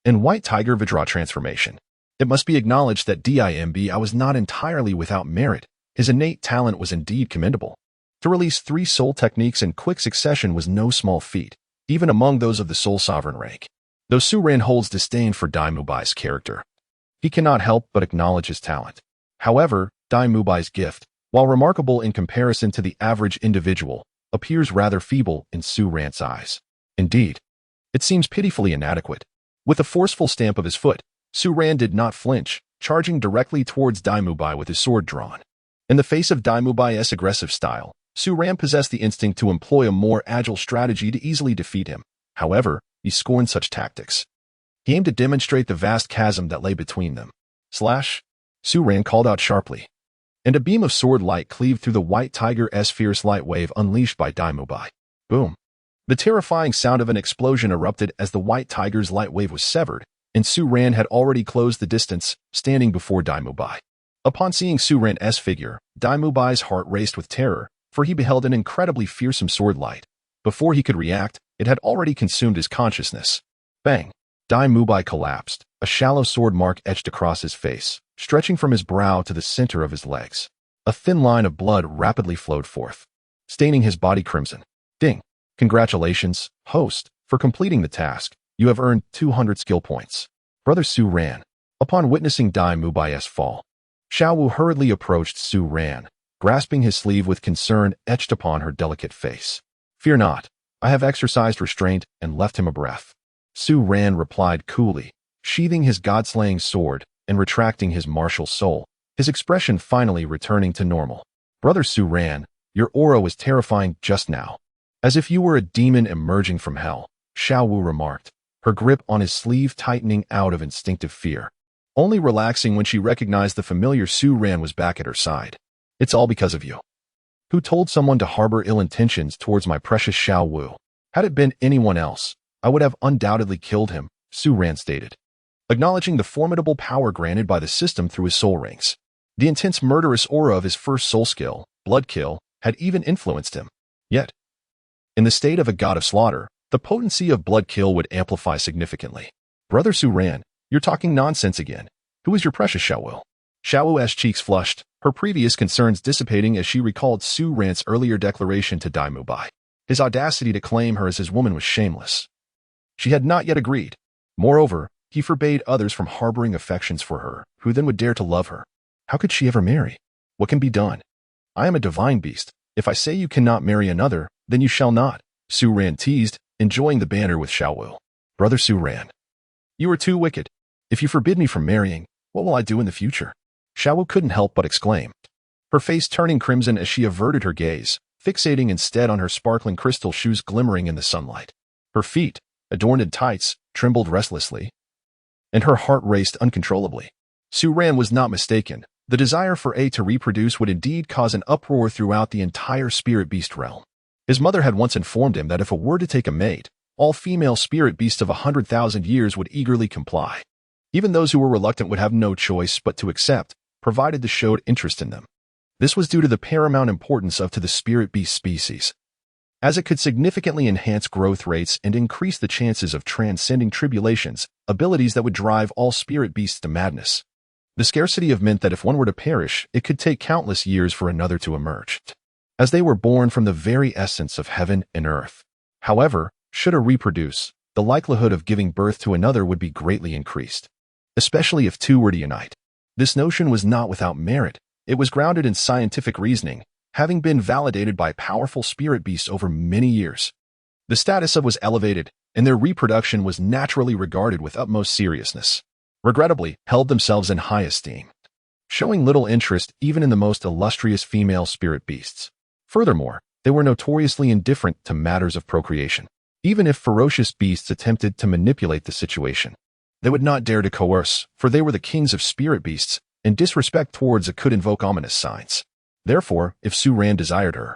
and White Tiger Vidra Transformation. It must be acknowledged that Mbi was not entirely without merit. His innate talent was indeed commendable. To release 3 soul techniques in quick succession was no small feat, even among those of the Soul Sovereign rank. Though Su Ran holds disdain for Mu Bai's character, he cannot help but acknowledge his talent. However, Mu Bai's gift, while remarkable in comparison to the average individual, appears rather feeble in Su Ran's eyes. Indeed, it seems pitifully inadequate. With a forceful stamp of his foot, Su Ran did not flinch, charging directly towards Mu Bai with his sword drawn. In the face of Mu Bai's aggressive style, Su Ran possessed the instinct to employ a more agile strategy to easily defeat him. However, he scorned such tactics. He aimed to demonstrate the vast chasm that lay between them. Slash! Su Ran called out sharply, and a beam of sword light cleaved through the white tiger's fierce light wave unleashed by Mu Bai. Boom! The terrifying sound of an explosion erupted as the white tiger's light wave was severed, and Su Ran had already closed the distance, standing before Mu Bai. Upon seeing Su Ran's figure, Mu Bai's heart raced with terror, for he beheld an incredibly fearsome sword light. Before he could react, it had already consumed his consciousness. Bang! Mu Bai collapsed, a shallow sword mark etched across his face, stretching from his brow to the center of his legs. A thin line of blood rapidly flowed forth, staining his body crimson. Ding! Congratulations, host, for completing the task. You have earned 200 skill points. Brother Su Ran. Upon witnessing Mu Bai's fall, Xiao Wu hurriedly approached Su Ran, grasping his sleeve with concern etched upon her delicate face. Fear not. I have exercised restraint and left him a breath. Su Ran replied coolly, sheathing his god-slaying sword and retracting his martial soul, his expression finally returning to normal. Brother Su Ran, your aura was terrifying just now. As if you were a demon emerging from hell, Xiao Wu remarked, her grip on his sleeve tightening out of instinctive fear, only relaxing when she recognized the familiar Su Ran was back at her side. It's all because of you. Who told someone to harbor ill intentions towards my precious Xiao Wu? Had it been anyone else, I would have undoubtedly killed him, Su Ran stated, acknowledging the formidable power granted by the system through his soul rings. The intense murderous aura of his first soul skill, Blood Kill, had even influenced him. Yet, in the state of a god of slaughter, the potency of Blood Kill would amplify significantly. Brother Su Ran, you're talking nonsense again. Who is your precious Xiao? Xiao's cheeks flushed, her previous concerns dissipating as she recalled Su Ran's earlier declaration to Mu Bai. His audacity to claim her as his woman was shameless. She had not yet agreed. Moreover, he forbade others from harboring affections for her, who then would dare to love her. How could she ever marry? What can be done? I am a divine beast. If I say you cannot marry another, then you shall not, Su Ran teased, enjoying the banter with Xiao. Brother Su Ran, you are too wicked. If you forbid me from marrying, what will I do in the future? Xiao couldn't help but exclaim, her face turning crimson as she averted her gaze, fixating instead on her sparkling crystal shoes glimmering in the sunlight. Her feet, adorned in tights, trembled restlessly, and her heart raced uncontrollably. Su Ran was not mistaken. The desire for A to reproduce would indeed cause an uproar throughout the entire spirit beast realm. His mother had once informed him that if a were to take a mate, all female spirit beasts of 100,000 years would eagerly comply. Even those who were reluctant would have no choice but to accept, provided they showed interest in them. This was due to the paramount importance of to the spirit beast species, as it could significantly enhance growth rates and increase the chances of transcending tribulations, abilities that would drive all spirit beasts to madness. The scarcity of meant that if one were to perish, it could take countless years for another to emerge, as they were born from the very essence of heaven and earth. However, should a reproduce, the likelihood of giving birth to another would be greatly increased, especially if two were to unite. This notion was not without merit. It was grounded in scientific reasoning, having been validated by powerful spirit beasts over many years. The status of was elevated, and their reproduction was naturally regarded with utmost seriousness. Regrettably, held themselves in high esteem, showing little interest even in the most illustrious female spirit beasts. Furthermore, they were notoriously indifferent to matters of procreation. Even if ferocious beasts attempted to manipulate the situation, they would not dare to coerce, for they were the kings of spirit beasts, and disrespect towards it could invoke ominous signs. Therefore, if Su Ran desired her,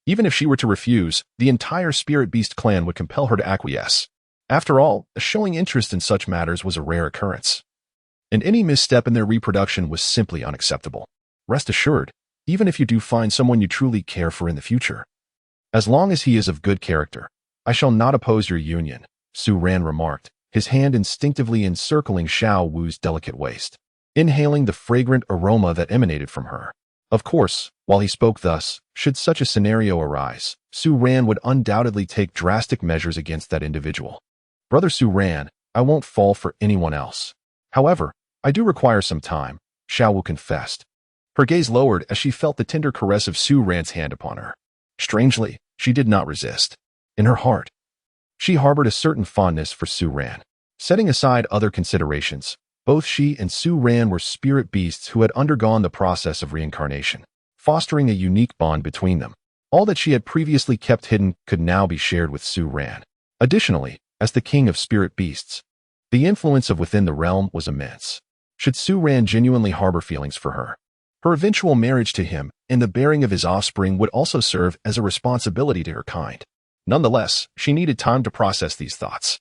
even if she were to refuse, the entire spirit beast clan would compel her to acquiesce. After all, showing interest in such matters was a rare occurrence, and any misstep in their reproduction was simply unacceptable. Rest assured, even if you do find someone you truly care for in the future, as long as he is of good character, I shall not oppose your union, Su Ran remarked, his hand instinctively encircling Xiao Wu's delicate waist, inhaling the fragrant aroma that emanated from her. Of course, while he spoke thus, should such a scenario arise, Su Ran would undoubtedly take drastic measures against that individual. Brother Su Ran, I won't fall for anyone else. However, I do require some time, Xiao Wu confessed. Her gaze lowered as she felt the tender caress of Su Ran's hand upon her. Strangely, she did not resist. In her heart, she harbored a certain fondness for Su Ran. Setting aside other considerations, both she and Su Ran were spirit beasts who had undergone the process of reincarnation, fostering a unique bond between them. All that she had previously kept hidden could now be shared with Su Ran. Additionally, as the king of spirit beasts, the influence of within the realm was immense. Should Su Ran genuinely harbor feelings for her, her eventual marriage to him and the bearing of his offspring would also serve as a responsibility to her kind. Nonetheless, she needed time to process these thoughts.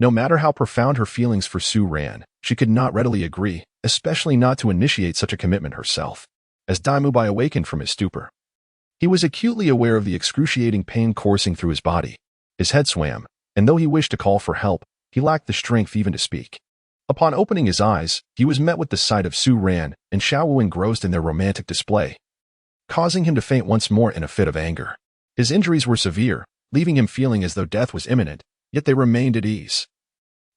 No matter how profound her feelings for Su Ran, she could not readily agree, especially not to initiate such a commitment herself. As Mu Bai awakened from his stupor, he was acutely aware of the excruciating pain coursing through his body. His head swam, and though he wished to call for help, he lacked the strength even to speak. Upon opening his eyes, he was met with the sight of Su Ran and Xiao Wu engrossed in their romantic display, causing him to faint once more in a fit of anger. His injuries were severe, leaving him feeling as though death was imminent, yet they remained at ease,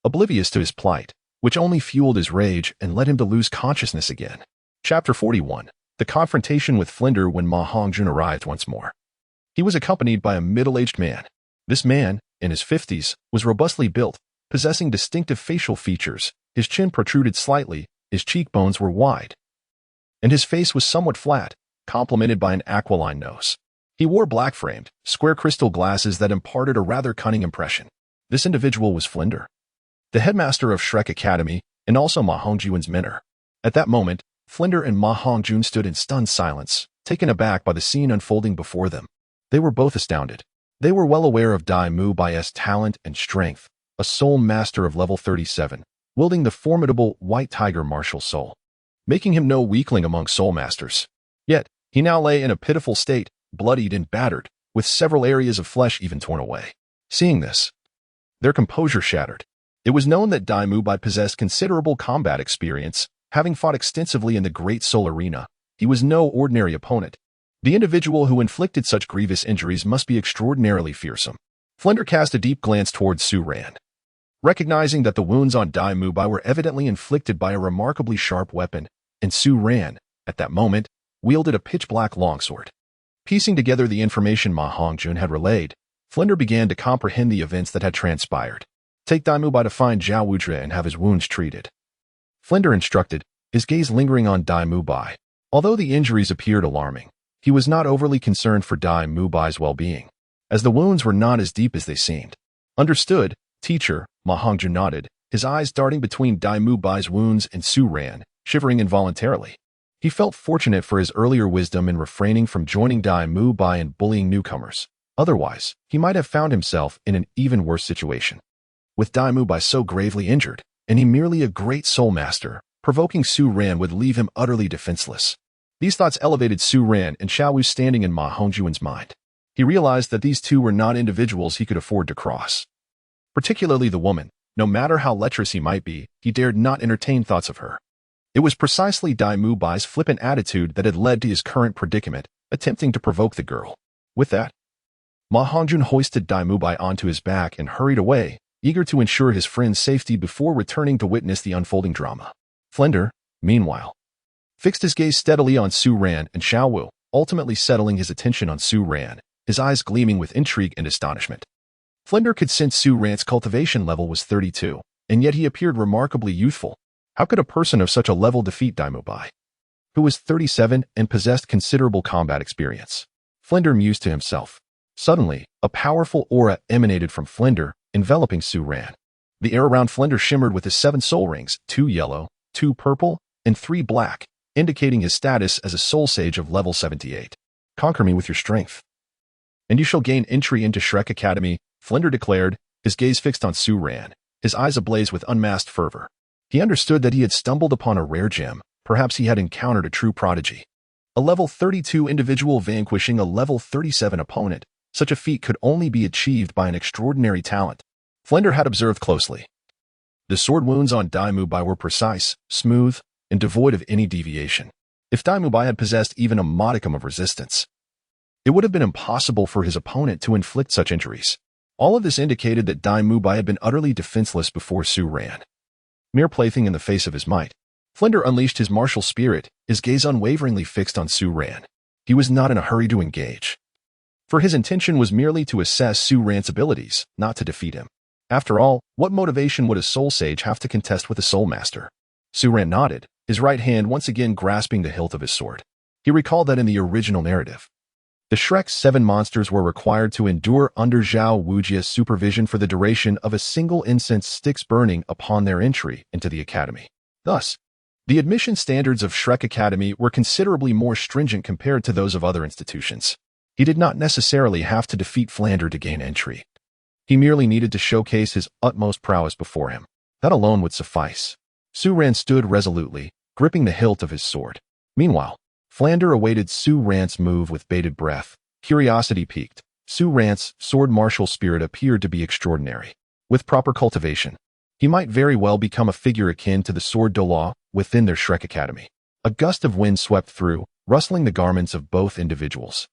oblivious to his plight, which only fueled his rage and led him to lose consciousness again. Chapter 41. The confrontation with Flinder when Ma Hongjun arrived once more. He was accompanied by a middle-aged man. This man, in his 50s, was robustly built, possessing distinctive facial features. His chin protruded slightly, his cheekbones were wide, and his face was somewhat flat, complemented by an aquiline nose. He wore black-framed, square crystal glasses that imparted a rather cunning impression. This individual was Flinder, the headmaster of Shrek Academy, and also Ma Hongjun's mentor. At that moment, Flinder and Ma Hongjun stood in stunned silence, taken aback by the scene unfolding before them. They were both astounded. They were well aware of Mu Bai's talent and strength, a soul master of level 37, wielding the formidable White Tiger martial soul, making him no weakling among soul masters. Yet, he now lay in a pitiful state, bloodied and battered, with several areas of flesh even torn away. Seeing this, their composure shattered. It was known that Mu Bai possessed considerable combat experience, having fought extensively in the Great Soul Arena. He was no ordinary opponent. The individual who inflicted such grievous injuries must be extraordinarily fearsome. Flender cast a deep glance towards Su Ran. Recognizing that the wounds on Mu Bai were evidently inflicted by a remarkably sharp weapon, and Su Ran, at that moment, wielded a pitch-black longsword. Piecing together the information Ma Hongjun had relayed, Flender began to comprehend the events that had transpired. Take Mu Bai to find Zhao Wuzhe and have his wounds treated. Flender instructed, his gaze lingering on Mu Bai. Although the injuries appeared alarming, he was not overly concerned for Mu Bai's well-being, as the wounds were not as deep as they seemed. Understood, teacher, Ma Hongjun nodded, his eyes darting between Mu Bai's wounds and Su Ran, shivering involuntarily. He felt fortunate for his earlier wisdom in refraining from joining Mu Bai and bullying newcomers. Otherwise, he might have found himself in an even worse situation. With Mu Bai so gravely injured, and he merely a great soul master, provoking Su Ran would leave him utterly defenseless. These thoughts elevated Su Ran and Xiao Wu standing in Ma Hongjun's mind. He realized that these two were not individuals he could afford to cross. Particularly the woman, no matter how lecherous he might be, he dared not entertain thoughts of her. It was precisely Mu Bai's flippant attitude that had led to his current predicament, attempting to provoke the girl. With that, Ma Hongjun hoisted Mu Bai onto his back and hurried away, eager to ensure his friend's safety before returning to witness the unfolding drama. Flender, meanwhile, fixed his gaze steadily on Su Ran and Xiao Wu, ultimately settling his attention on Su Ran, his eyes gleaming with intrigue and astonishment. Flender could sense Su Ran's cultivation level was 32, and yet he appeared remarkably youthful. How could a person of such a level defeat Mu Bai, who was 37 and possessed considerable combat experience? Flender mused to himself. Suddenly, a powerful aura emanated from Flender, enveloping Su Ran. The air around Flender shimmered with his 7 soul rings, 2 yellow, 2 purple, and 3 black, indicating his status as a soul sage of level 78. Conquer me with your strength, and you shall gain entry into Shrek Academy, Flender declared, his gaze fixed on Su Ran, his eyes ablaze with unmasked fervor. He understood that he had stumbled upon a rare gem, perhaps he had encountered a true prodigy. A level 32 individual vanquishing a level 37 opponent, such a feat could only be achieved by an extraordinary talent. Flender had observed closely. The sword wounds on Mu Bai were precise, smooth, and devoid of any deviation. If Mu Bai had possessed even a modicum of resistance, it would have been impossible for his opponent to inflict such injuries. All of this indicated that Mu Bai had been utterly defenseless before Su Ran. Mere plaything in the face of his might. Flender unleashed his martial spirit, his gaze unwaveringly fixed on Su Ran. He was not in a hurry to engage, for his intention was merely to assess Su Ran's abilities, not to defeat him. After all, what motivation would a soul sage have to contest with a soul master? Su Ran nodded, his right hand once again grasping the hilt of his sword. He recalled that in the original narrative, the Shrek's 7 monsters were required to endure under Zhao Wujia's supervision for the duration of a single incense sticks burning upon their entry into the academy. Thus, the admission standards of Shrek Academy were considerably more stringent compared to those of other institutions. He did not necessarily have to defeat Flender to gain entry. He merely needed to showcase his utmost prowess before him. That alone would suffice. Su Ran stood resolutely, gripping the hilt of his sword. Meanwhile, Flender awaited Su Ran's move with bated breath. Curiosity piqued. Su Ran's sword martial spirit appeared to be extraordinary. With proper cultivation, he might very well become a figure akin to the sword Douluo within their Shrek Academy. A gust of wind swept through, rustling the garments of both individuals.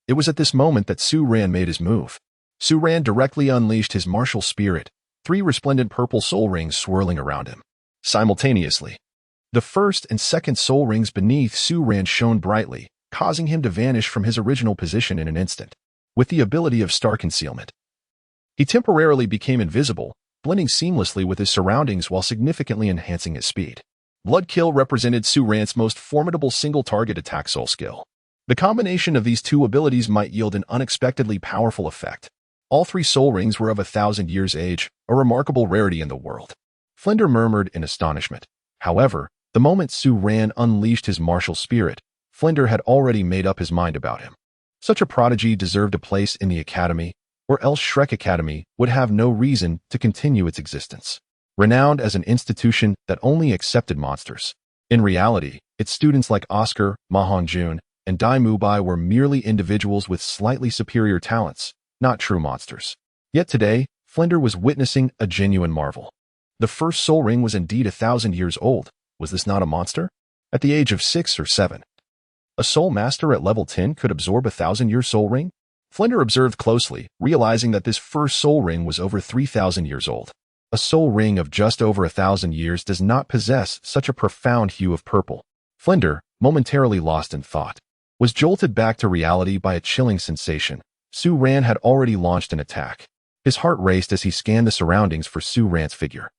It was at this moment that Su Ran made his move. Su Ran directly unleashed his martial spirit, 3 resplendent purple soul rings swirling around him. Simultaneously, the first and second soul rings beneath Su Ran shone brightly, causing him to vanish from his original position in an instant. With the ability of star concealment, he temporarily became invisible, blending seamlessly with his surroundings while significantly enhancing his speed. Blood Kill represented Su Ran's most formidable single-target attack soul skill. The combination of these 2 abilities might yield an unexpectedly powerful effect. All 3 soul rings were of 1,000 years age, a remarkable rarity in the world. Flender murmured in astonishment. However, the moment Su Ran unleashed his martial spirit, Flender had already made up his mind about him. Such a prodigy deserved a place in the academy, or else Shrek Academy would have no reason to continue its existence. Renowned as an institution that only accepted monsters, in reality, its students like Oscar, Ma Hongjun, and Mu Bai were merely individuals with slightly superior talents, not true monsters. Yet today, Flender was witnessing a genuine marvel. The first soul ring was indeed 1,000 years old. Was this not a monster? At the age of 6 or 7, a soul master at level 10 could absorb a 1,000-year soul ring? Flinder observed closely, realizing that this first soul ring was over 3,000 years old. A soul ring of just over 1,000 years does not possess such a profound hue of purple. Flinder, momentarily lost in thought, was jolted back to reality by a chilling sensation. Su Ran had already launched an attack. His heart raced as he scanned the surroundings for Su Ran's figure,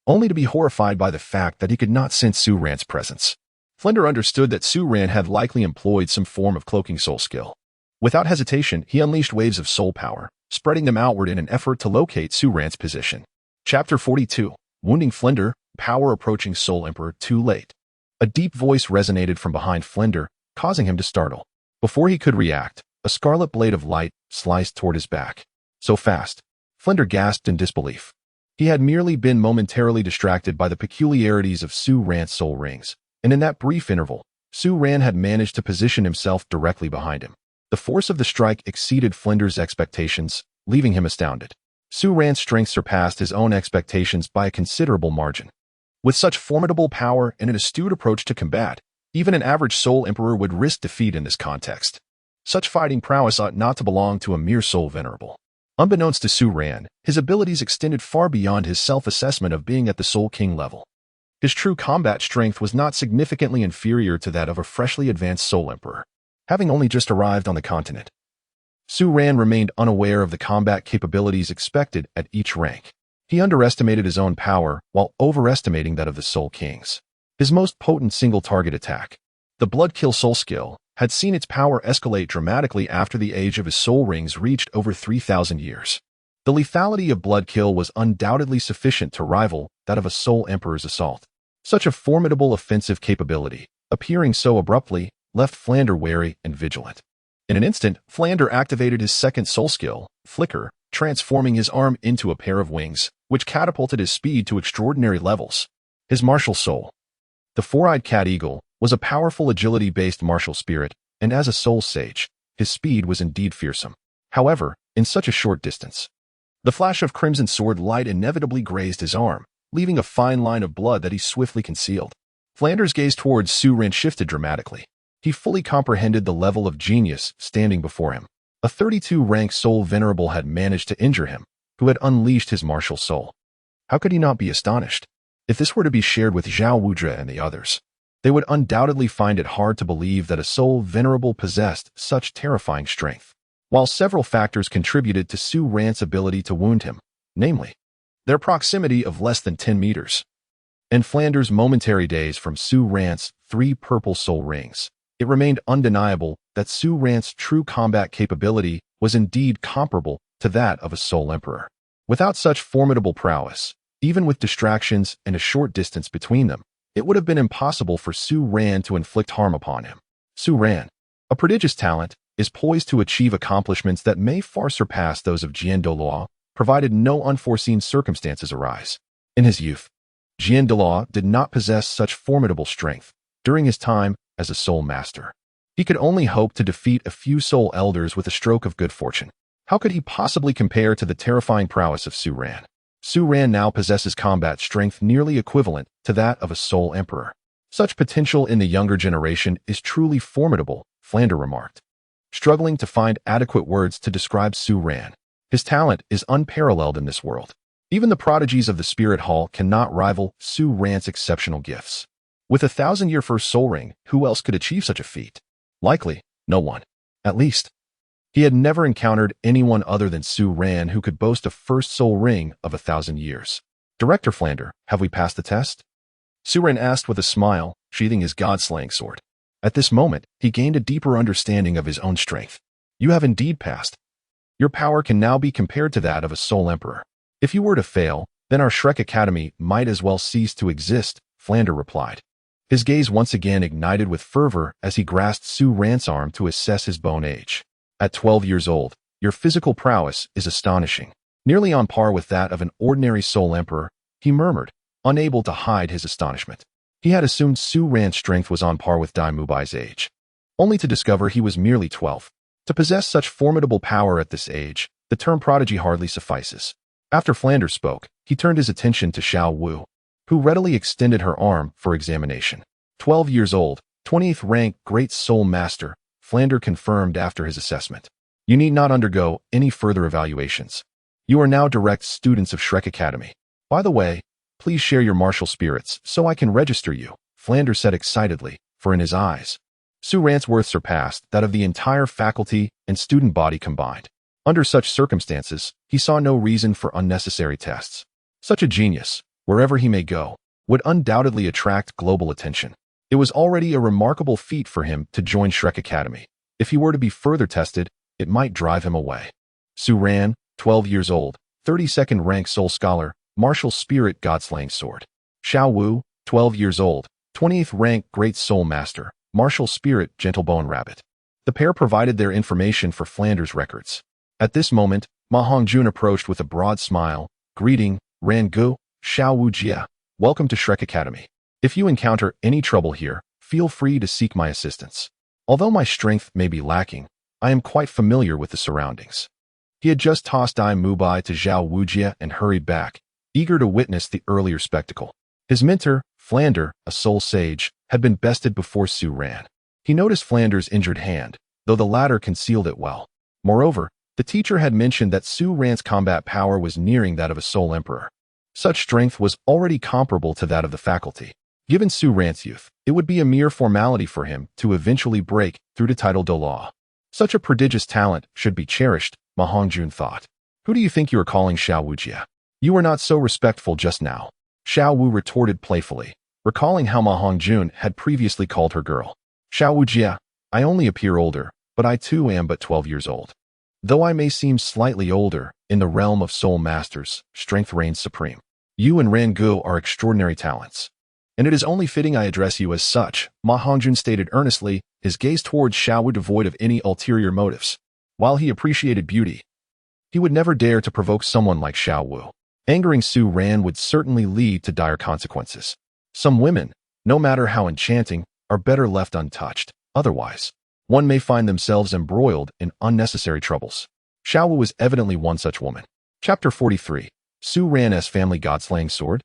only to be horrified by the fact that he could not sense Su Ran's presence. Flinder understood that Su Ran had likely employed some form of cloaking soul skill. Without hesitation, he unleashed waves of soul power, spreading them outward in an effort to locate Su Ran's position. Chapter 42. Wounding Flinder, Power Approaching Soul Emperor Too Late. A deep voice resonated from behind Flinder, causing him to startle. Before he could react, a scarlet blade of light sliced toward his back. So fast, Flinder gasped in disbelief. He had merely been momentarily distracted by the peculiarities of Su Ran's soul rings, and in that brief interval, Su Ran had managed to position himself directly behind him. The force of the strike exceeded Flinder's expectations, leaving him astounded. Su Ran's strength surpassed his own expectations by a considerable margin. With such formidable power and an astute approach to combat, even an average soul emperor would risk defeat in this context. Such fighting prowess ought not to belong to a mere soul venerable. Unbeknownst to Su Ran, his abilities extended far beyond his self-assessment of being at the Soul King level. His true combat strength was not significantly inferior to that of a freshly advanced soul emperor, having only just arrived on the continent. Su Ran remained unaware of the combat capabilities expected at each rank. He underestimated his own power while overestimating that of the Soul Kings. His most potent single-target attack, the Blood Kill Soul skill, had seen its power escalate dramatically after the age of his soul rings reached over 3,000 years. The lethality of Blood Kill was undoubtedly sufficient to rival that of a Soul Emperor's assault. Such a formidable offensive capability, appearing so abruptly, left Flinder wary and vigilant. In an instant, Flinder activated his second soul skill, Flicker, transforming his arm into a pair of wings, which catapulted his speed to extraordinary levels. His martial soul. The four-eyed cat eagle was a powerful agility-based martial spirit, and as a soul sage, his speed was indeed fearsome. However, in such a short distance, the flash of crimson sword light inevitably grazed his arm, leaving a fine line of blood that he swiftly concealed. Flinder's gaze towards Su Ran shifted dramatically. He fully comprehended the level of genius standing before him. A 32-rank soul venerable had managed to injure him, who had unleashed his martial soul. How could he not be astonished? If this were to be shared with Zhao Wudra and the others, they would undoubtedly find it hard to believe that a soul venerable possessed such terrifying strength. While several factors contributed to Su Ran's ability to wound him, namely, their proximity of less than 10 meters, and Flinder's momentary daze from Su Ran's 3 purple soul rings, it remained undeniable that Su Ran's true combat capability was indeed comparable to that of a soul emperor. Without such formidable prowess, even with distractions and a short distance between them, it would have been impossible for Su Ran to inflict harm upon him. Su Ran, a prodigious talent, is poised to achieve accomplishments that may far surpass those of Douluo, provided no unforeseen circumstances arise. In his youth, Douluo did not possess such formidable strength. During his time as a soul master, he could only hope to defeat a few soul elders with a stroke of good fortune. How could he possibly compare to the terrifying prowess of Su Ran? Su Ran now possesses combat strength nearly equivalent to that of a soul emperor. Such potential in the younger generation is truly formidable, Flinder remarked, struggling to find adequate words to describe Su Ran. His talent is unparalleled in this world. Even the prodigies of the Spirit Hall cannot rival Su Ran's exceptional gifts. With a 1,000-year first soul ring, who else could achieve such a feat? Likely, no one. At least, he had never encountered anyone other than Su Ran who could boast a first soul ring of 1,000 years. Director Flinder, have we passed the test? Su Ran asked with a smile, sheathing his god-slaying sword. At this moment, he gained a deeper understanding of his own strength. You have indeed passed. Your power can now be compared to that of a soul emperor. If you were to fail, then our Shrek Academy might as well cease to exist, Flinder replied. His gaze once again ignited with fervor as he grasped Su Ran's arm to assess his bone age. At 12 years old, your physical prowess is astonishing. Nearly on par with that of an ordinary soul emperor, he murmured, unable to hide his astonishment. He had assumed Su Ran's strength was on par with Mu Bai's age, only to discover he was merely 12. To possess such formidable power at this age, the term prodigy hardly suffices. After Flanders spoke, he turned his attention to Xiao Wu, who readily extended her arm for examination. 12 years old, 20th rank Great Soul Master, Flanders confirmed after his assessment. You need not undergo any further evaluations. You are now direct students of Shrek Academy. By the way, please share your martial spirits so I can register you, Flanders said excitedly, for in his eyes, Su Ran's worth surpassed that of the entire faculty and student body combined. Under such circumstances, he saw no reason for unnecessary tests. Such a genius, wherever he may go, would undoubtedly attract global attention. It was already a remarkable feat for him to join Shrek Academy. If he were to be further tested, it might drive him away. Su Ran, 12 years old, 32nd rank Soul Scholar, Martial Spirit God-Slaying Sword. Xiao Wu, 12 years old, 20th rank Great Soul Master, Martial Spirit Gentle Bone Rabbit. The pair provided their information for Flanders' records. At this moment, Ma Hongjun approached with a broad smile. Greeting, Ran Gu, Xiao Wu Jia. Welcome to Shrek Academy. If you encounter any trouble here, feel free to seek my assistance. Although my strength may be lacking, I am quite familiar with the surroundings. He had just tossed Mu Bai to Xiao Wu Jia and hurried back, eager to witness the earlier spectacle. His mentor, Flanders, a soul sage, had been bested before Su Ran. He noticed Flanders' injured hand, though the latter concealed it well. Moreover, the teacher had mentioned that Su Ran's combat power was nearing that of a soul emperor. Such strength was already comparable to that of the faculty. Given Su Ran's youth, it would be a mere formality for him to eventually break through to title Douluo. Such a prodigious talent should be cherished, Ma Hongjun thought. Who do you think you are calling Xiao Wu Jia? You were not so respectful just now, Xiao Wu retorted playfully, recalling how Ma Hongjun had previously called her girl. Xiao Wu Jia, I only appear older, but I too am but 12 years old. Though I may seem slightly older, in the realm of soul masters, strength reigns supreme. You and Ran Gu are extraordinary talents. And it is only fitting I address you as such, Ma Hongjun stated earnestly, his gaze towards Xiao Wu devoid of any ulterior motives. While he appreciated beauty, he would never dare to provoke someone like Xiao Wu. Angering Su Ran would certainly lead to dire consequences. Some women, no matter how enchanting, are better left untouched. Otherwise, one may find themselves embroiled in unnecessary troubles. Xiao Wu was evidently one such woman. Chapter 43. Su Ran's Family God-Slaying Sword.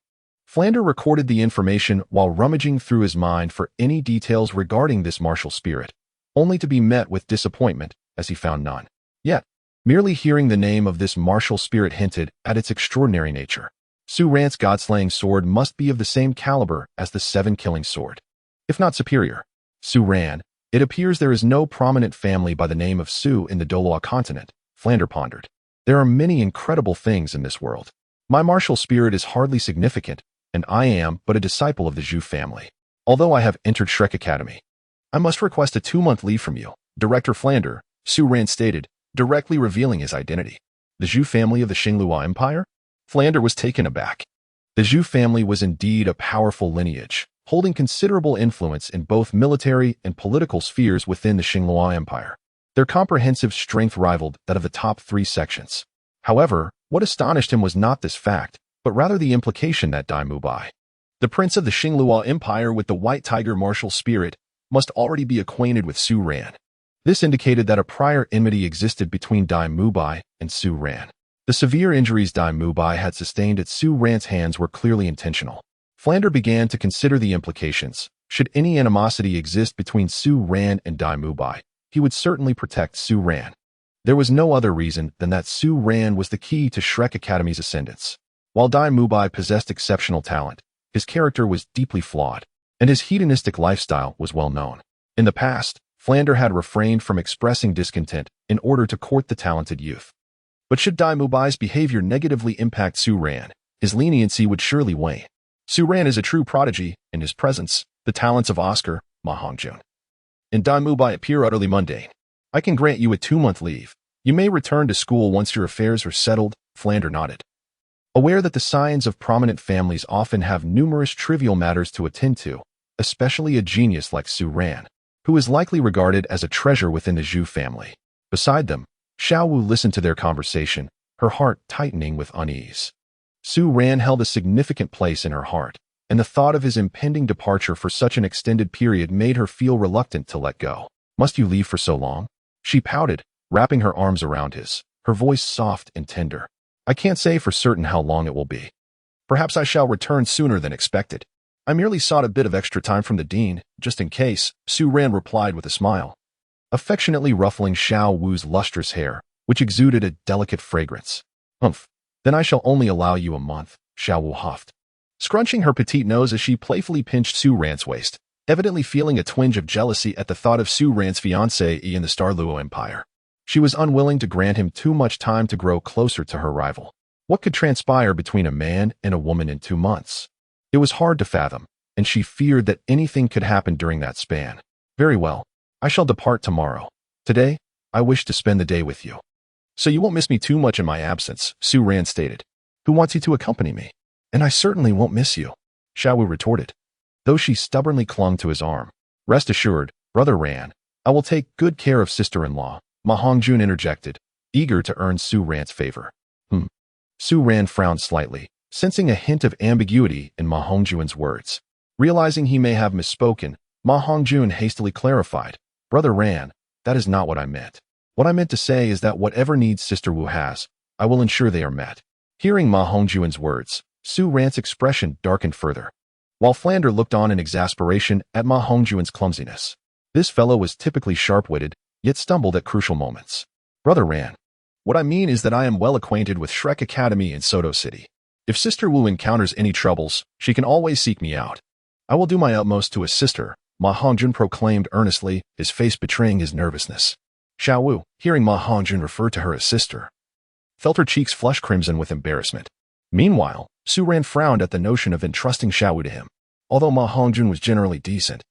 Flanders recorded the information while rummaging through his mind for any details regarding this martial spirit, only to be met with disappointment as he found none. Yet, merely hearing the name of this martial spirit hinted at its extraordinary nature. Su Ran's God-Slaying Sword must be of the same caliber as the Seven-Killing Sword, if not superior. Su Ran, it appears there is no prominent family by the name of Su in the Douluo Continent, Flanders pondered. There are many incredible things in this world. My martial spirit is hardly significant, and I am but a disciple of the Zhu family. Although I have entered Shrek Academy, I must request a 2-month leave from you, Director Flanders, Su Ran stated, directly revealing his identity. The Zhu family of the Xinglua Empire? Flanders was taken aback. The Zhu family was indeed a powerful lineage, holding considerable influence in both military and political spheres within the Xinglua Empire. Their comprehensive strength rivaled that of the top 3 sections. However, what astonished him was not this fact, but rather the implication that Mu Bai, the prince of the Xinglua Empire with the White Tiger martial spirit, must already be acquainted with Su Ran. This indicated that a prior enmity existed between Mu Bai and Su Ran. The severe injuries Mu Bai had sustained at Su Ran's hands were clearly intentional. Flanders began to consider the implications. Should any animosity exist between Su Ran and Mu Bai, he would certainly protect Su Ran. There was no other reason than that Su Ran was the key to Shrek Academy's ascendance. While Mu Bai possessed exceptional talent, his character was deeply flawed, and his hedonistic lifestyle was well known. In the past, Flanders had refrained from expressing discontent in order to court the talented youth. But should Mu Bai's behavior negatively impact Su Ran, his leniency would surely wane. Su Ran is a true prodigy. In his presence, the talents of Oscar, Ma Hongjun, and Mu Bai appear utterly mundane. I can grant you a 2-month leave. You may return to school once your affairs are settled, Flanders nodded. Aware that the scions of prominent families often have numerous trivial matters to attend to, especially a genius like Su Ran, who is likely regarded as a treasure within the Zhu family. Beside them, Xiao Wu listened to their conversation, her heart tightening with unease. Su Ran held a significant place in her heart, and the thought of his impending departure for such an extended period made her feel reluctant to let go. Must you leave for so long? She pouted, wrapping her arms around his, her voice soft and tender. I can't say for certain how long it will be. Perhaps I shall return sooner than expected. I merely sought a bit of extra time from the dean, just in case, Su Ran replied with a smile, affectionately ruffling Xiao Wu's lustrous hair, which exuded a delicate fragrance. Humph, then I shall only allow you a month, Xiao Wu huffed, scrunching her petite nose as she playfully pinched Su Ran's waist, evidently feeling a twinge of jealousy at the thought of Su Ran's fiancé in the Star Luo Empire. She was unwilling to grant him too much time to grow closer to her rival. What could transpire between a man and a woman in 2 months? It was hard to fathom, and she feared that anything could happen during that span. Very well, I shall depart tomorrow. Today, I wish to spend the day with you. So you won't miss me too much in my absence, Su Ran stated. Who wants you to accompany me? And I certainly won't miss you, Xiao Wu retorted, though she stubbornly clung to his arm. Rest assured, Brother Ran, I will take good care of sister-in-law, Ma Hongjun interjected, eager to earn Su Ran's favor. Su Ran frowned slightly, sensing a hint of ambiguity in Ma Hongjun's words. Realizing he may have misspoken, Ma Hongjun hastily clarified, Brother Ran, that is not what I meant. What I meant to say is that whatever needs Sister Wu has, I will ensure they are met. Hearing Ma Hongjun's words, Su Ran's expression darkened further, while Flander looked on in exasperation at Ma Hongjun's clumsiness. This fellow was typically sharp-witted, yet stumbled at crucial moments. Brother Ran, what I mean is that I am well acquainted with Shrek Academy in Soto City. If Sister Wu encounters any troubles, she can always seek me out. I will do my utmost to assist her, Ma Hongjun proclaimed earnestly, his face betraying his nervousness. Xiao Wu, hearing Ma Hongjun refer to her as sister, felt her cheeks flush crimson with embarrassment. Meanwhile, Su Ran frowned at the notion of entrusting Xiao Wu to him. Although Ma Hongjun was generally decent,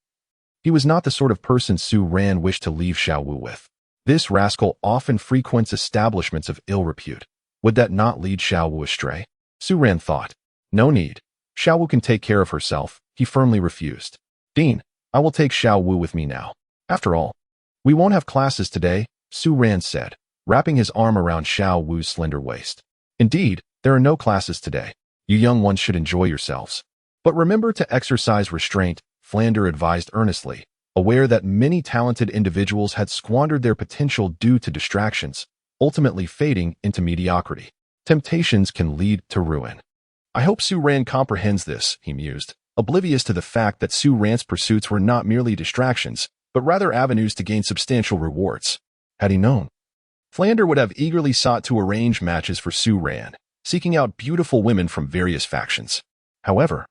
he was not the sort of person Su Ran wished to leave Xiao Wu with. This rascal often frequents establishments of ill repute. Would that not lead Xiao Wu astray? Su Ran thought. No need. Xiao Wu can take care of herself, he firmly refused. Dean, I will take Xiao Wu with me now. After all, we won't have classes today, Su Ran said, wrapping his arm around Xiao Wu's slender waist. Indeed, there are no classes today. You young ones should enjoy yourselves. But remember to exercise restraint, Flander advised earnestly, aware that many talented individuals had squandered their potential due to distractions, ultimately fading into mediocrity. Temptations can lead to ruin. I hope Su Ran comprehends this, he mused, oblivious to the fact that Su Ran's pursuits were not merely distractions, but rather avenues to gain substantial rewards. Had he known, Flander would have eagerly sought to arrange matches for Su Ran, seeking out beautiful women from various factions. However,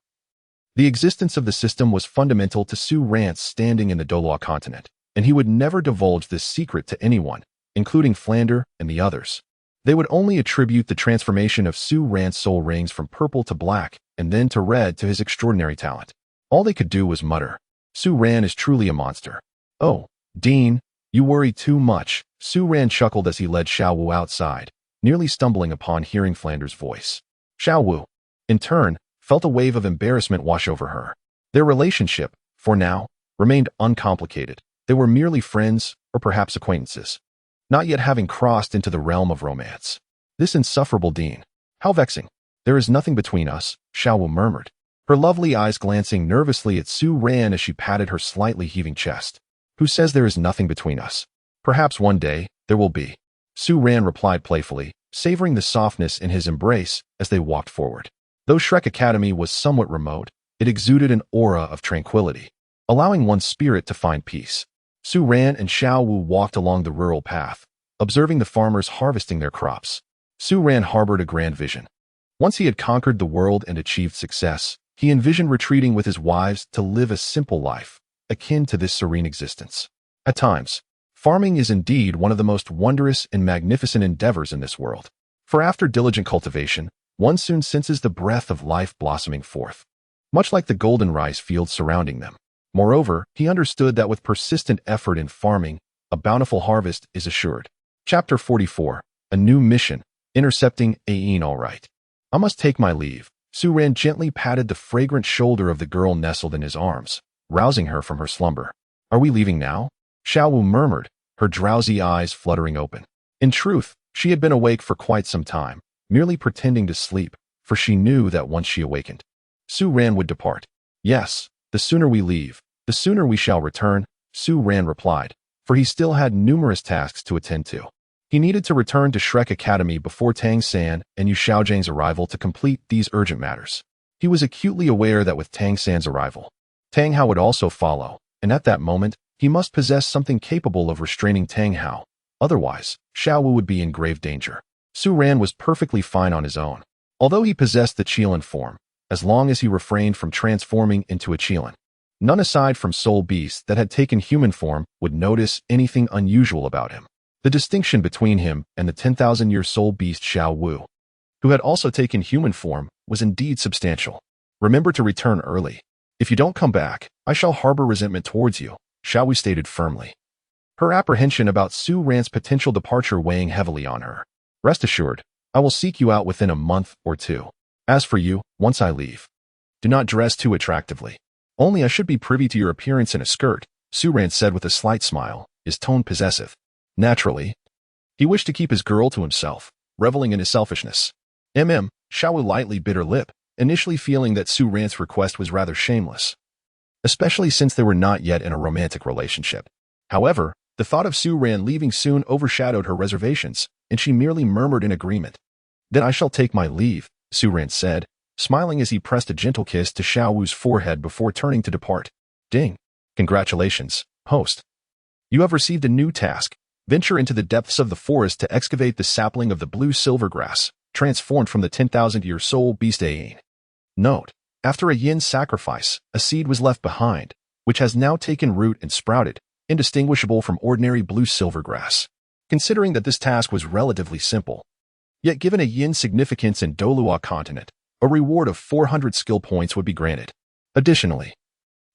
the existence of the system was fundamental to Su Ran's standing in the Douluo Continent, and he would never divulge this secret to anyone, including Flander and the others. They would only attribute the transformation of Su Ran's soul rings from purple to black and then to red to his extraordinary talent. All they could do was mutter, Su Ran is truly a monster. Oh, Dean, you worry too much, Su Ran chuckled as he led Xiao Wu outside, nearly stumbling upon hearing Flander's voice. Xiao Wu, in turn, felt a wave of embarrassment wash over her. Their relationship, for now, remained uncomplicated. They were merely friends, or perhaps acquaintances, not yet having crossed into the realm of romance. This insufferable Dean. How vexing. There is nothing between us, Xiao Wu murmured, her lovely eyes glancing nervously at Su Ran as she patted her slightly heaving chest. Who says there is nothing between us? Perhaps one day, there will be. Su Ran replied playfully, savoring the softness in his embrace as they walked forward. Though Shrek Academy was somewhat remote, it exuded an aura of tranquility, allowing one's spirit to find peace. Su Ran and Xiao Wu walked along the rural path, observing the farmers harvesting their crops. Su Ran harbored a grand vision. Once he had conquered the world and achieved success, he envisioned retreating with his wives to live a simple life, akin to this serene existence. At times, farming is indeed one of the most wondrous and magnificent endeavors in this world. For after diligent cultivation, one soon senses the breath of life blossoming forth, much like the golden rice fields surrounding them. Moreover, he understood that with persistent effort in farming, a bountiful harvest is assured. Chapter 44, A New Mission, Intercepting Ain. All right. I must take my leave. Su Ran gently patted the fragrant shoulder of the girl nestled in his arms, rousing her from her slumber. Are we leaving now? Xiao Wu murmured, her drowsy eyes fluttering open. In truth, she had been awake for quite some time, merely pretending to sleep, for she knew that once she awakened, Su Ran would depart. Yes, the sooner we leave, the sooner we shall return, Su Ran replied, for he still had numerous tasks to attend to. He needed to return to Shrek Academy before Tang San and Xiao Gang's arrival to complete these urgent matters. He was acutely aware that with Tang San's arrival, Tang Hao would also follow, and at that moment, he must possess something capable of restraining Tang Hao. Otherwise, Xiao Wu would be in grave danger. Su Ran was perfectly fine on his own, although he possessed the Qilin form, as long as he refrained from transforming into a Qilin. None aside from soul beasts that had taken human form would notice anything unusual about him. The distinction between him and the 10,000-year soul beast Xiao Wu, who had also taken human form, was indeed substantial. Remember to return early. If you don't come back, I shall harbor resentment towards you, Xiao Wu stated firmly. Her apprehension about Su Ran's potential departure weighing heavily on her. Rest assured, I will seek you out within a month or two. As for you, once I leave, do not dress too attractively. Only I should be privy to your appearance in a skirt, Su Ran said with a slight smile, his tone possessive. Naturally, he wished to keep his girl to himself, reveling in his selfishness. Xiao Wu lightly bit her lip, initially feeling that Su Ran's request was rather shameless, especially since they were not yet in a romantic relationship. However, the thought of Su Ran leaving soon overshadowed her reservations, and she merely murmured in agreement. Then I shall take my leave, Su Ran said, smiling as he pressed a gentle kiss to Xiao Wu's forehead before turning to depart. Ding! Congratulations, host. You have received a new task. Venture into the depths of the forest to excavate the sapling of the blue silver grass, transformed from the 10,000-year soul beast Ayin. Note: after a yin sacrifice, a seed was left behind, which has now taken root and sprouted, indistinguishable from ordinary blue silver grass. Considering that this task was relatively simple, yet given a yin significance in Douluo Continent, a reward of 400 skill points would be granted. Additionally,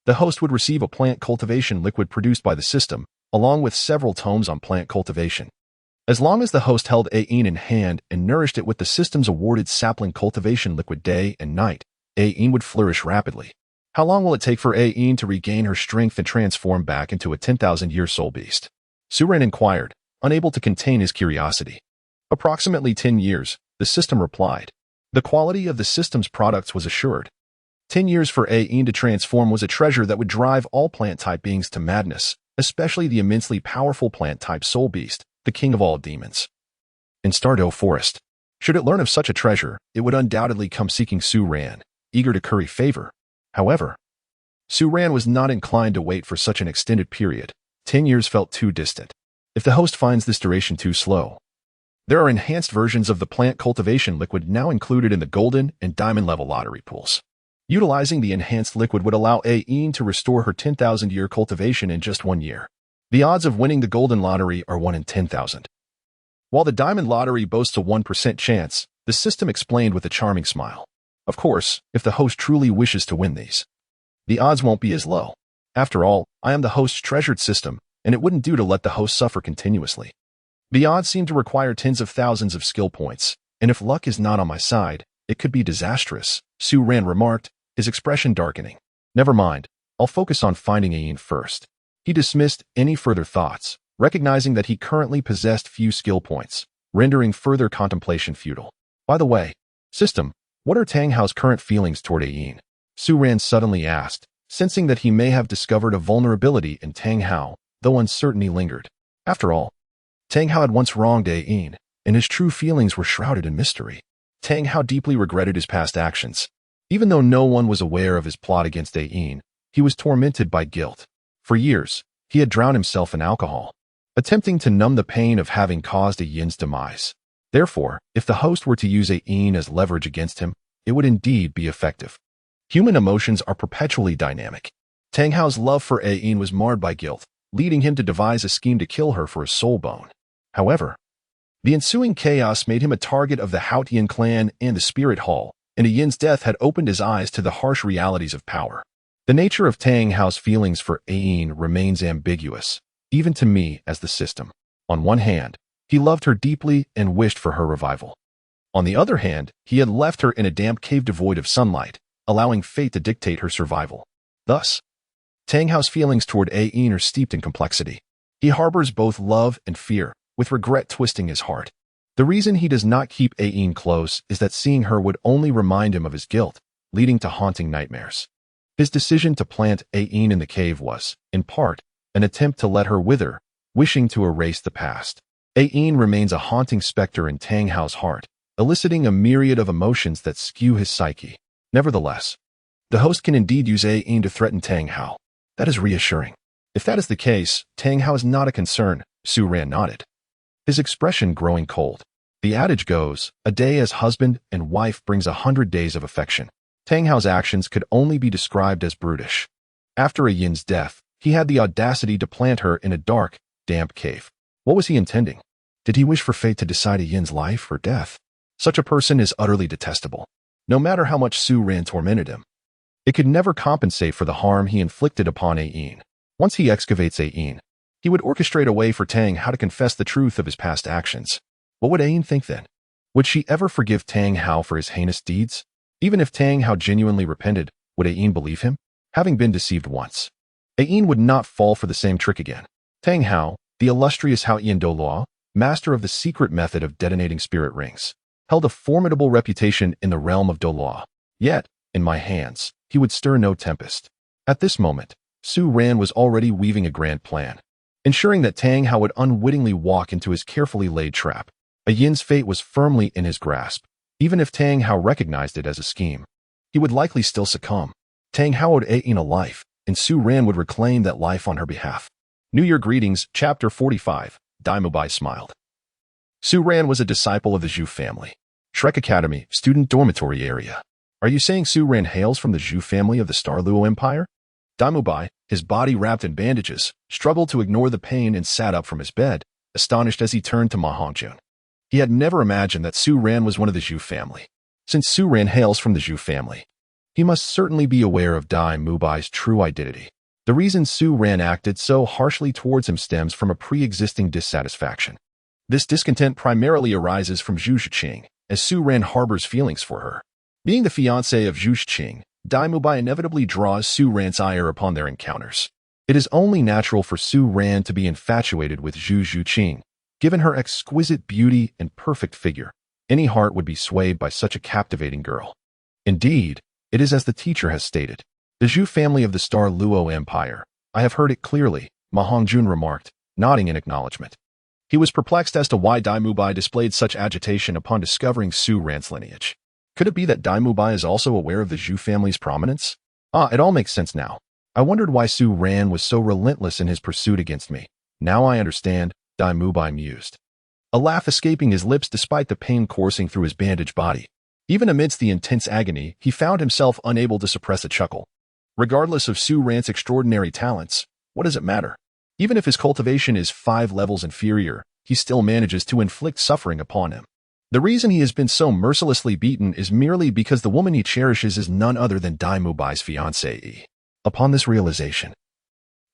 the host would receive a plant cultivation liquid produced by the system, along with several tomes on plant cultivation. As long as the host held Ayin in hand and nourished it with the system's awarded sapling cultivation liquid day and night, Ayin would flourish rapidly. How long will it take for Ayin to regain her strength and transform back into a 10,000-year soul beast? Su Ran inquired, unable to contain his curiosity. Approximately 10 years, the system replied. The quality of the system's products was assured. 10 years for Ayin to transform was a treasure that would drive all plant-type beings to madness, especially the immensely powerful plant-type soul beast, the king of all demons. In Stardew Forest, should it learn of such a treasure, it would undoubtedly come seeking Su Ran, eager to curry favor. However, Su Ran was not inclined to wait for such an extended period. 10 years felt too distant. If the host finds this duration too slow, there are enhanced versions of the plant cultivation liquid now included in the golden and diamond level lottery pools. Utilizing the enhanced liquid would allow Ayin to restore her 10,000-year cultivation in just 1 year. The odds of winning the golden lottery are 1 in 10,000. While the diamond lottery boasts a 1% chance, the system explained with a charming smile. Of course, if the host truly wishes to win these, the odds won't be as low. After all, I am the host's treasured system, and it wouldn't do to let the host suffer continuously. The odds seem to require tens of thousands of skill points, and if luck is not on my side, it could be disastrous, Su Ran remarked, his expression darkening. Never mind, I'll focus on finding Ayin first. He dismissed any further thoughts, recognizing that he currently possessed few skill points, rendering further contemplation futile. By the way, system, what are Tang Hao's current feelings toward Ayin? Su Ran suddenly asked, sensing that he may have discovered a vulnerability in Tang Hao, though uncertainty lingered. After all, Tang Hao had once wronged Ayin, and his true feelings were shrouded in mystery. Tang Hao deeply regretted his past actions. Even though no one was aware of his plot against Ayin, he was tormented by guilt. For years, he had drowned himself in alcohol, attempting to numb the pain of having caused Ayin's demise. Therefore, if the host were to use Ayin as leverage against him, it would indeed be effective. Human emotions are perpetually dynamic. Tang Hao's love for Ayin was marred by guilt, leading him to devise a scheme to kill her for a soul bone. However, the ensuing chaos made him a target of the Haotian clan and the Spirit Hall, and Ayin's death had opened his eyes to the harsh realities of power. The nature of Tang Hao's feelings for Ayin remains ambiguous, even to me as the system. On one hand, he loved her deeply and wished for her revival. On the other hand, he had left her in a damp cave devoid of sunlight, allowing fate to dictate her survival. Thus, Tang Hao's feelings toward Ayin are steeped in complexity. He harbors both love and fear, with regret twisting his heart. The reason he does not keep Ayin close is that seeing her would only remind him of his guilt, leading to haunting nightmares. His decision to plant Ayin in the cave was, in part, an attempt to let her wither, wishing to erase the past. Ain remains a haunting specter in Tang Hao's heart, eliciting a myriad of emotions that skew his psyche. Nevertheless, the host can indeed use Ain to threaten Tang Hao. That is reassuring. If that is the case, Tang Hao is not a concern, Su Ran nodded, his expression growing cold. The adage goes, a day as husband and wife brings 100 days of affection. Tang Hao's actions could only be described as brutish. After Yin's death, he had the audacity to plant her in a dark, damp cave. What was he intending? Did he wish for fate to decide Yin's life or death? Such a person is utterly detestable. No matter how much Su Ran tormented him, it could never compensate for the harm he inflicted upon Ain. Once he excavates Ain, he would orchestrate a way for Tang Hao to confess the truth of his past actions. What would Ain think then? Would she ever forgive Tang Hao for his heinous deeds? Even if Tang Hao genuinely repented, would Ain believe him? Having been deceived once, Ain would not fall for the same trick again. Tang Hao, the illustrious Hao Yin Douluo, master of the secret method of detonating spirit rings, held a formidable reputation in the realm of Douluo. Yet, in my hands, he would stir no tempest. At this moment, Su Ran was already weaving a grand plan, ensuring that Tang Hao would unwittingly walk into his carefully laid trap. Yin's fate was firmly in his grasp. Even if Tang Hao recognized it as a scheme, he would likely still succumb. Tang Hao owed Ain a life, and Su Ran would reclaim that life on her behalf. New Year greetings, Chapter 45. Mu Bai smiled. Su Ran was a disciple of the Zhu family. Shrek Academy, student dormitory area. Are you saying Su Ran hails from the Zhu family of the Star Luo Empire? Mu Bai, his body wrapped in bandages, struggled to ignore the pain and sat up from his bed, astonished as he turned to Ma Hongjun. He had never imagined that Su Ran was one of the Zhu family. Since Su Ran hails from the Zhu family, he must certainly be aware of Mu Bai's true identity. The reason Su Ran acted so harshly towards him stems from a pre-existing dissatisfaction. This discontent primarily arises from Zhu Zhuqing, as Su Ran harbors feelings for her. Being the fiancé of Zhu Zhuqing, Mu Bai inevitably draws Su Ran's ire upon their encounters. It is only natural for Su Ran to be infatuated with Zhu Zhuqing. Given her exquisite beauty and perfect figure, any heart would be swayed by such a captivating girl. Indeed, it is as the teacher has stated. The Zhu family of the Star Luo Empire. I have heard it clearly, Ma Hongjun remarked, nodding in acknowledgement. He was perplexed as to why Mu Bai displayed such agitation upon discovering Su Ran's lineage. Could it be that Mu Bai is also aware of the Zhu family's prominence? It all makes sense now. I wondered why Su Ran was so relentless in his pursuit against me. Now I understand, Mu Bai mused, a laugh escaping his lips despite the pain coursing through his bandaged body. Even amidst the intense agony, he found himself unable to suppress a chuckle. Regardless of Su Ran's extraordinary talents, what does it matter? Even if his cultivation is 5 levels inferior, he still manages to inflict suffering upon him. The reason he has been so mercilessly beaten is merely because the woman he cherishes is none other than Mu Bai's fiancée. Upon this realization,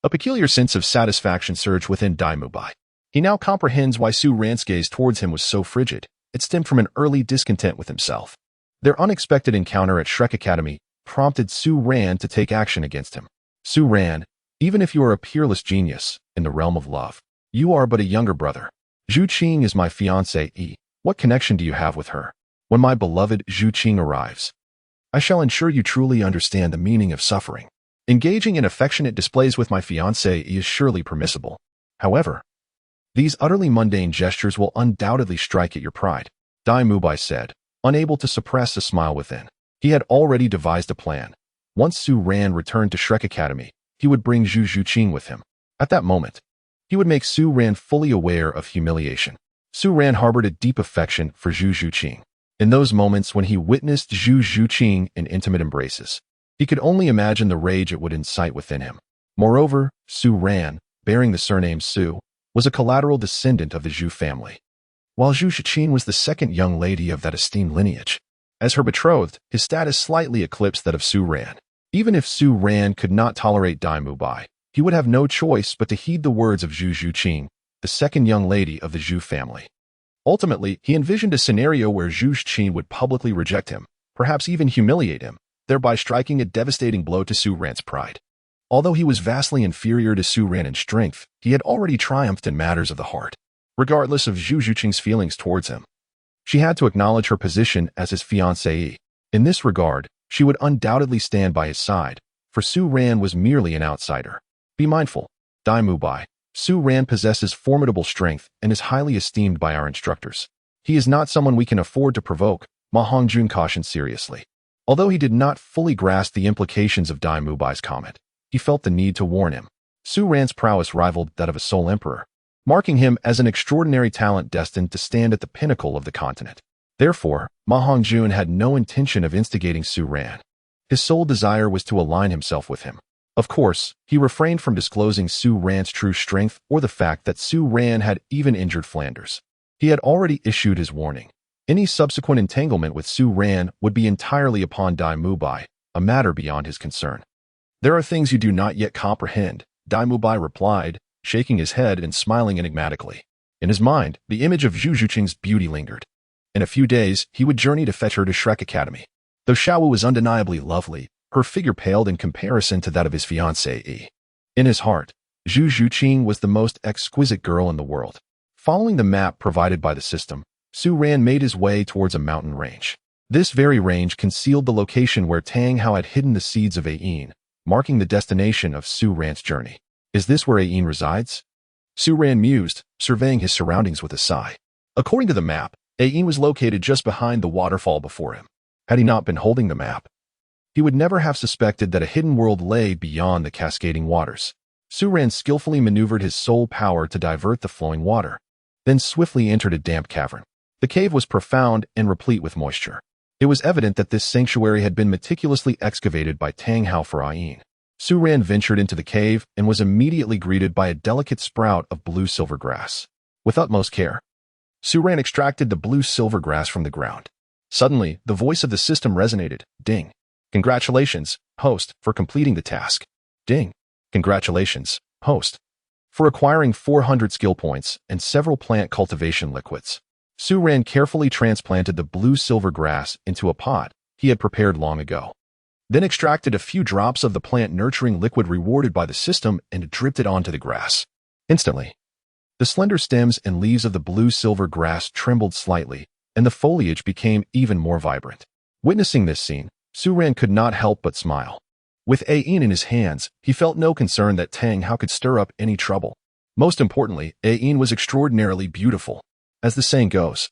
a peculiar sense of satisfaction surged within Mu Bai. He now comprehends why Su Ran's gaze towards him was so frigid. It stemmed from an early discontent with himself. Their unexpected encounter at Shrek Academy prompted Su Ran to take action against him. Su Ran, even if you are a peerless genius in the realm of love, you are but a younger brother. Zhu Qing is my fiancée. What connection do you have with her? When my beloved Zhu Qing arrives, I shall ensure you truly understand the meaning of suffering. Engaging in affectionate displays with my fiancée is surely permissible. However, these utterly mundane gestures will undoubtedly strike at your pride, Mu Bai said, unable to suppress a smile within. He had already devised a plan. Once Su Ran returned to Shrek Academy, he would bring Zhu Zhuqing with him. At that moment, he would make Su Ran fully aware of humiliation. Su Ran harbored a deep affection for Zhu Zhuqing. In those moments when he witnessed Zhu Zhuqing in intimate embraces, he could only imagine the rage it would incite within him. Moreover, Su Ran, bearing the surname Su, was a collateral descendant of the Zhu family, while Zhu Zhuqing was the second young lady of that esteemed lineage. As her betrothed, his status slightly eclipsed that of Su Ran. Even if Su Ran could not tolerate Mu Bai, he would have no choice but to heed the words of Zhu Zhuqing, the second young lady of the Zhu family. Ultimately, he envisioned a scenario where Zhu Zhuqing would publicly reject him, perhaps even humiliate him, thereby striking a devastating blow to Su Ran's pride. Although he was vastly inferior to Su Ran in strength, he had already triumphed in matters of the heart. Regardless of Zhu Zhuqing's feelings towards him, she had to acknowledge her position as his fiancée. In this regard, she would undoubtedly stand by his side, for Su Ran was merely an outsider. Be mindful, Mu Bai, Su Ran possesses formidable strength and is highly esteemed by our instructors. He is not someone we can afford to provoke, Ma Hongjun cautioned seriously. Although he did not fully grasp the implications of Mu Bai's comment, he felt the need to warn him. Su Ran's prowess rivaled that of a Soul Emperor, marking him as an extraordinary talent destined to stand at the pinnacle of the continent. Therefore, Ma Hongjun had no intention of instigating Su Ran. His sole desire was to align himself with him. Of course, he refrained from disclosing Su Ran's true strength or the fact that Su Ran had even injured Flanders. He had already issued his warning. Any subsequent entanglement with Su Ran would be entirely upon Mu Bai, a matter beyond his concern. There are things you do not yet comprehend, Mu Bai replied, shaking his head and smiling enigmatically. In his mind, the image of Zhu Zhuqing's beauty lingered. In a few days, he would journey to fetch her to Shrek Academy. Though Xiao was undeniably lovely, her figure paled in comparison to that of his fiancée. In his heart, Zhu Zhuqing was the most exquisite girl in the world. Following the map provided by the system, Su Ran made his way towards a mountain range. This very range concealed the location where Tang Hao had hidden the seeds of Ain, marking the destination of Su Ran's journey. Is this where Ain resides? Su Ran mused, surveying his surroundings with a sigh. According to the map, Ain was located just behind the waterfall before him. Had he not been holding the map, he would never have suspected that a hidden world lay beyond the cascading waters. Su Ran skillfully maneuvered his soul power to divert the flowing water, then swiftly entered a damp cavern. The cave was profound and replete with moisture. It was evident that this sanctuary had been meticulously excavated by Tang Hao for Ain. Su Ran ventured into the cave and was immediately greeted by a delicate sprout of blue-silver grass. With utmost care, Su Ran extracted the blue-silver grass from the ground. Suddenly, the voice of the system resonated. Ding. Congratulations, host, for completing the task. Ding. Congratulations, host, for acquiring 400 skill points and several plant cultivation liquids. Su Ran carefully transplanted the blue-silver grass into a pot he had prepared long ago. Then extracted a few drops of the plant-nurturing liquid rewarded by the system and dripped it onto the grass. Instantly, the slender stems and leaves of the blue-silver grass trembled slightly, and the foliage became even more vibrant. Witnessing this scene, Su Ran could not help but smile. With Ain in his hands, he felt no concern that Tang Hao could stir up any trouble. Most importantly, Ain was extraordinarily beautiful. As the saying goes,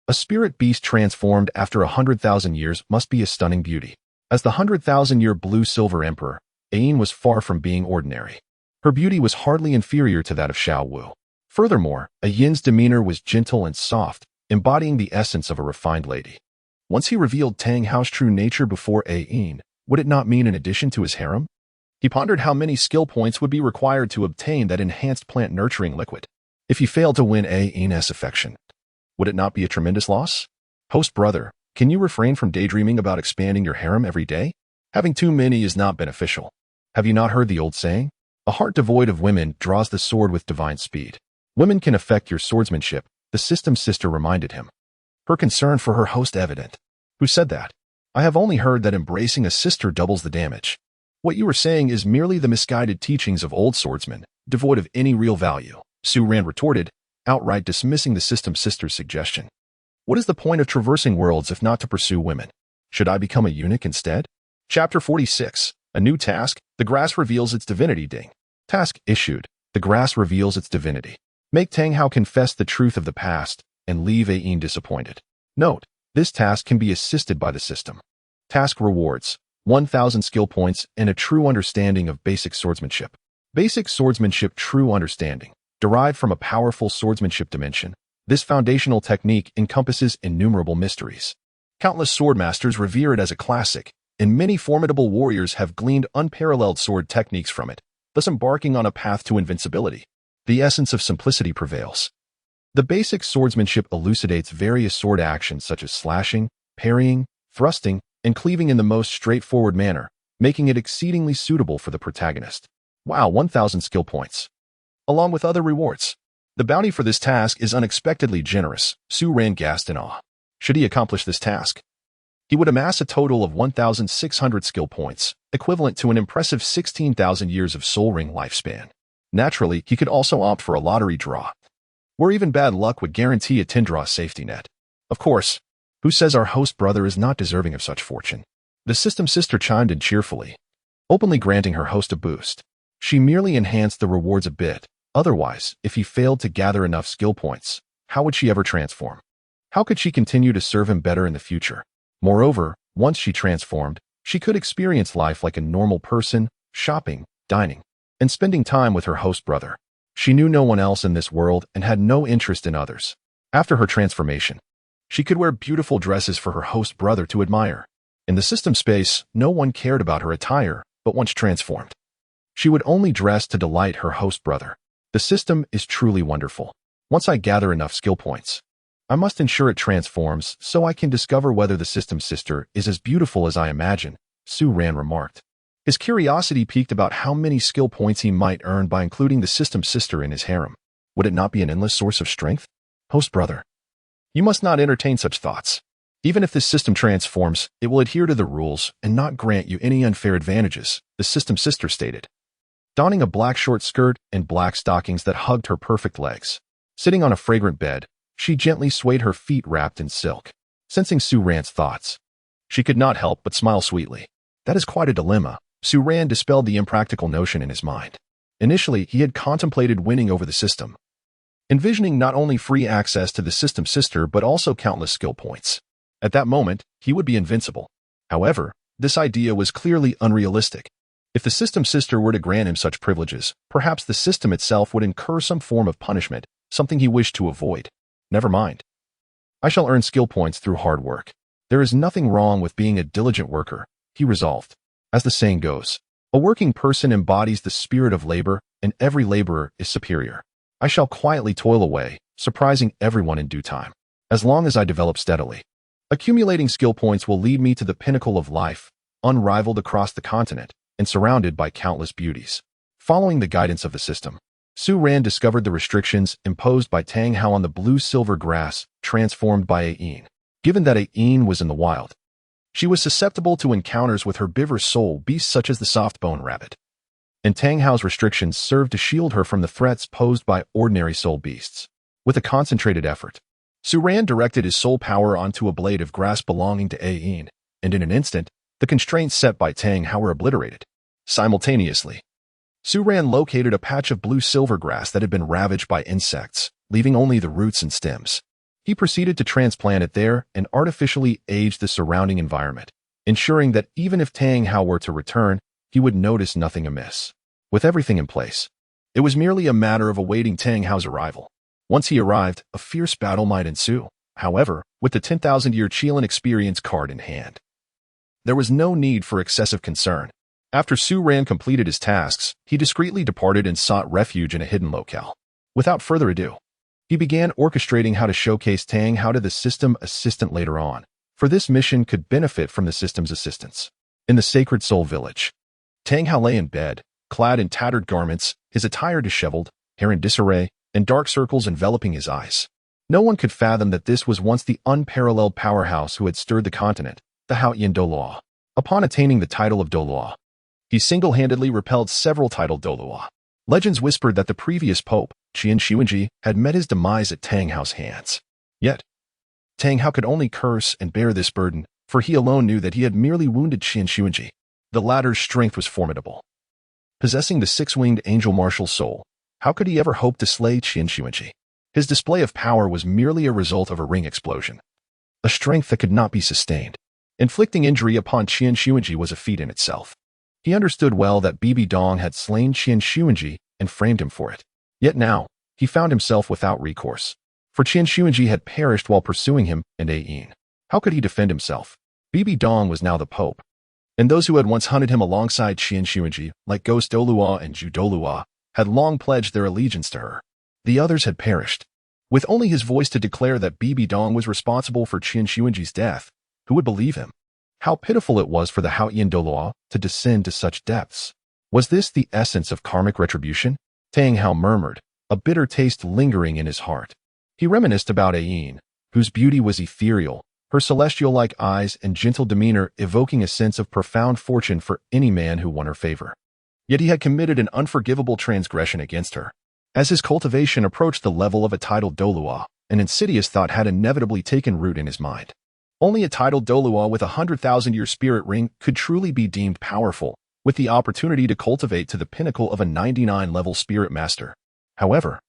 a spirit beast transformed after 100,000 years must be a stunning beauty. As the 100,000-year blue-silver emperor, Ain was far from being ordinary. Her beauty was hardly inferior to that of Xiao Wu. Furthermore, Yin's demeanor was gentle and soft, embodying the essence of a refined lady. Once he revealed Tang Hao's true nature before Ain, would it not mean an addition to his harem? He pondered how many skill points would be required to obtain that enhanced plant-nurturing liquid. If he failed to win Ain's affection, would it not be a tremendous loss? Host brother, can you refrain from daydreaming about expanding your harem every day? Having too many is not beneficial. Have you not heard the old saying? A heart devoid of women draws the sword with divine speed. Women can affect your swordsmanship, the system's sister reminded him. Her concern for her host evident. Who said that? I have only heard that embracing a sister doubles the damage. What you are saying is merely the misguided teachings of old swordsmen, devoid of any real value, Su Ran retorted, outright dismissing the system's sister's suggestion. What is the point of traversing worlds if not to pursue women? Should I become a eunuch instead? Chapter 46. A new task. The grass reveals its divinity. Ding. Task issued. The grass reveals its divinity. Make Tang Hao confess the truth of the past and leave Ain disappointed. Note, this task can be assisted by the system. Task rewards 1,000 skill points and a true understanding of basic swordsmanship. Basic swordsmanship true understanding. Derived from a powerful swordsmanship dimension, this foundational technique encompasses innumerable mysteries. Countless swordmasters revere it as a classic, and many formidable warriors have gleaned unparalleled sword techniques from it, thus embarking on a path to invincibility. The essence of simplicity prevails. The basic swordsmanship elucidates various sword actions such as slashing, parrying, thrusting, and cleaving in the most straightforward manner, making it exceedingly suitable for the protagonist. Wow, 1,000 skill points. Along with other rewards. The bounty for this task is unexpectedly generous, Su Ran gasped in awe. Should he accomplish this task, he would amass a total of 1,600 skill points, equivalent to an impressive 16,000 years of Soul Ring lifespan. Naturally, he could also opt for a lottery draw, where even bad luck would guarantee a 10-draw safety net. Of course, who says our host brother is not deserving of such fortune? The system sister chimed in cheerfully, openly granting her host a boost. She merely enhanced the rewards a bit, Otherwise, if he failed to gather enough skill points, how would she ever transform? How could she continue to serve him better in the future? Moreover, once she transformed, she could experience life like a normal person, shopping, dining, and spending time with her host brother. She knew no one else in this world and had no interest in others. After her transformation, she could wear beautiful dresses for her host brother to admire. In the system space, no one cared about her attire, but once transformed, she would only dress to delight her host brother. The system is truly wonderful. Once I gather enough skill points, I must ensure it transforms so I can discover whether the system sister is as beautiful as I imagine, Su Ran remarked. His curiosity piqued about how many skill points he might earn by including the system sister in his harem. Would it not be an endless source of strength? Host brother, you must not entertain such thoughts. Even if this system transforms, it will adhere to the rules and not grant you any unfair advantages, the system sister stated. Donning a black short skirt and black stockings that hugged her perfect legs, sitting on a fragrant bed, she gently swayed her feet wrapped in silk. Sensing Su Ran's thoughts, she could not help but smile sweetly. That is quite a dilemma. Su Ran dispelled the impractical notion in his mind. Initially, he had contemplated winning over the system, envisioning not only free access to the system sister but also countless skill points. At that moment, he would be invincible. However, this idea was clearly unrealistic. If the system sister were to grant him such privileges, perhaps the system itself would incur some form of punishment, something he wished to avoid. Never mind. I shall earn skill points through hard work. There is nothing wrong with being a diligent worker, he resolved. As the saying goes, a working person embodies the spirit of labor, and every laborer is superior. I shall quietly toil away, surprising everyone in due time. As long as I develop steadily, accumulating skill points will lead me to the pinnacle of life, unrivaled across the continent, and surrounded by countless beauties. Following the guidance of the system, Su Ran discovered the restrictions imposed by Tang Hao on the blue-silver grass transformed by Ain. Given that Ain was in the wild, she was susceptible to encounters with herbivorous soul beasts such as the soft-bone rabbit. And Tang Hao's restrictions served to shield her from the threats posed by ordinary soul beasts. With a concentrated effort, Su Ran directed his soul power onto a blade of grass belonging to Ain, and in an instant, the constraints set by Tang Hao were obliterated. Simultaneously, Su Ran located a patch of blue-silver grass that had been ravaged by insects, leaving only the roots and stems. He proceeded to transplant it there and artificially aged the surrounding environment, ensuring that even if Tang Hao were to return, he would notice nothing amiss. With everything in place, it was merely a matter of awaiting Tang Hao's arrival. Once he arrived, a fierce battle might ensue. However, with the 10,000-year Qilin experience card in hand, there was no need for excessive concern. After Su Ran completed his tasks, he discreetly departed and sought refuge in a hidden locale. Without further ado, he began orchestrating how to showcase Tang Hao to the system assistant later on, for this mission could benefit from the system's assistance. In the Sacred Soul Village, Tang Hao lay in bed, clad in tattered garments, his attire disheveled, hair in disarray, and dark circles enveloping his eyes. No one could fathom that this was once the unparalleled powerhouse who had stirred the continent, the Haoyan Douluo. Upon attaining the title of Douluo, he single-handedly repelled several titled Douluo. Legends whispered that the previous pope, Qian Xuanji, had met his demise at Tang Hao's hands. Yet, Tang Hao could only curse and bear this burden, for he alone knew that he had merely wounded Qian Xuanji. The latter's strength was formidable. Possessing the six-winged angel martial soul, how could he ever hope to slay Qian Xuanji? His display of power was merely a result of a ring explosion, a strength that could not be sustained. Inflicting injury upon Qian Xuanji was a feat in itself. He understood well that Bibi Dong had slain Qian Xuanji and framed him for it. Yet now, he found himself without recourse, for Qian Xuanji had perished while pursuing him and Ain. How could he defend himself? Bibi Dong was now the pope, and those who had once hunted him alongside Qian Xuanji, like Ghost Douluo and Zhu Douluo, had long pledged their allegiance to her. The others had perished. With only his voice to declare that Bibi Dong was responsible for Qian Xuanji's death, who would believe him? How pitiful it was for the Haoyan Douluo to descend to such depths. Was this the essence of karmic retribution? Tang Hao murmured, a bitter taste lingering in his heart. He reminisced about Ain, whose beauty was ethereal, her celestial-like eyes and gentle demeanor evoking a sense of profound fortune for any man who won her favor. Yet he had committed an unforgivable transgression against her. As his cultivation approached the level of a titled Douluo, an insidious thought had inevitably taken root in his mind. Only a titled Douluo with a 100,000-year spirit ring could truly be deemed powerful, with the opportunity to cultivate to the pinnacle of a 99-level spirit master. However,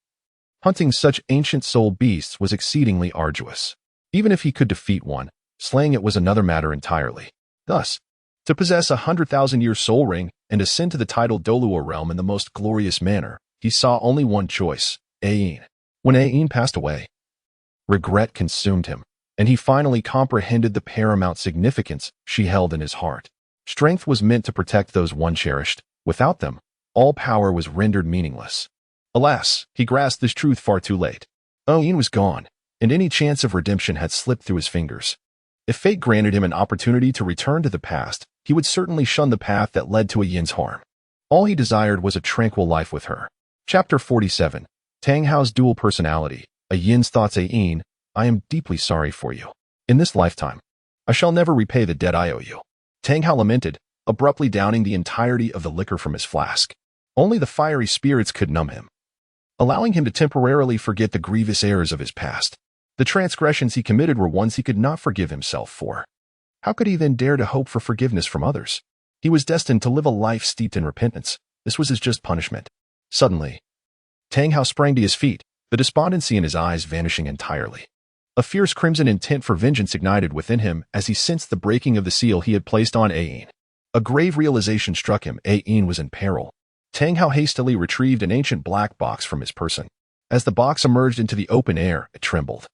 hunting such ancient soul beasts was exceedingly arduous. Even if he could defeat one, slaying it was another matter entirely. Thus, to possess 100,000-year soul ring and ascend to the titled Douluo realm in the most glorious manner, he saw only one choice, Ayin. When Ayin passed away, regret consumed him, and he finally comprehended the paramount significance she held in his heart. Strength was meant to protect those one cherished. Without them, all power was rendered meaningless. Alas, he grasped this truth far too late. Ayin was gone, and any chance of redemption had slipped through his fingers. If fate granted him an opportunity to return to the past, he would certainly shun the path that led to Ayin's harm. All he desired was a tranquil life with her. Chapter 47. Tang Hao's dual personality. Ayin's thoughts. Ayin, I am deeply sorry for you. In this lifetime, I shall never repay the debt I owe you. Tang Hao lamented, abruptly downing the entirety of the liquor from his flask. Only the fiery spirits could numb him, allowing him to temporarily forget the grievous errors of his past. The transgressions he committed were ones he could not forgive himself for. How could he then dare to hope for forgiveness from others? He was destined to live a life steeped in repentance. This was his just punishment. Suddenly, Tang Hao sprang to his feet, the despondency in his eyes vanishing entirely. A fierce crimson intent for vengeance ignited within him as he sensed the breaking of the seal he had placed on Ayin. A grave realization struck him. Ayin was in peril. Tang Hao hastily retrieved an ancient black box from his person. As the box emerged into the open air, it trembled,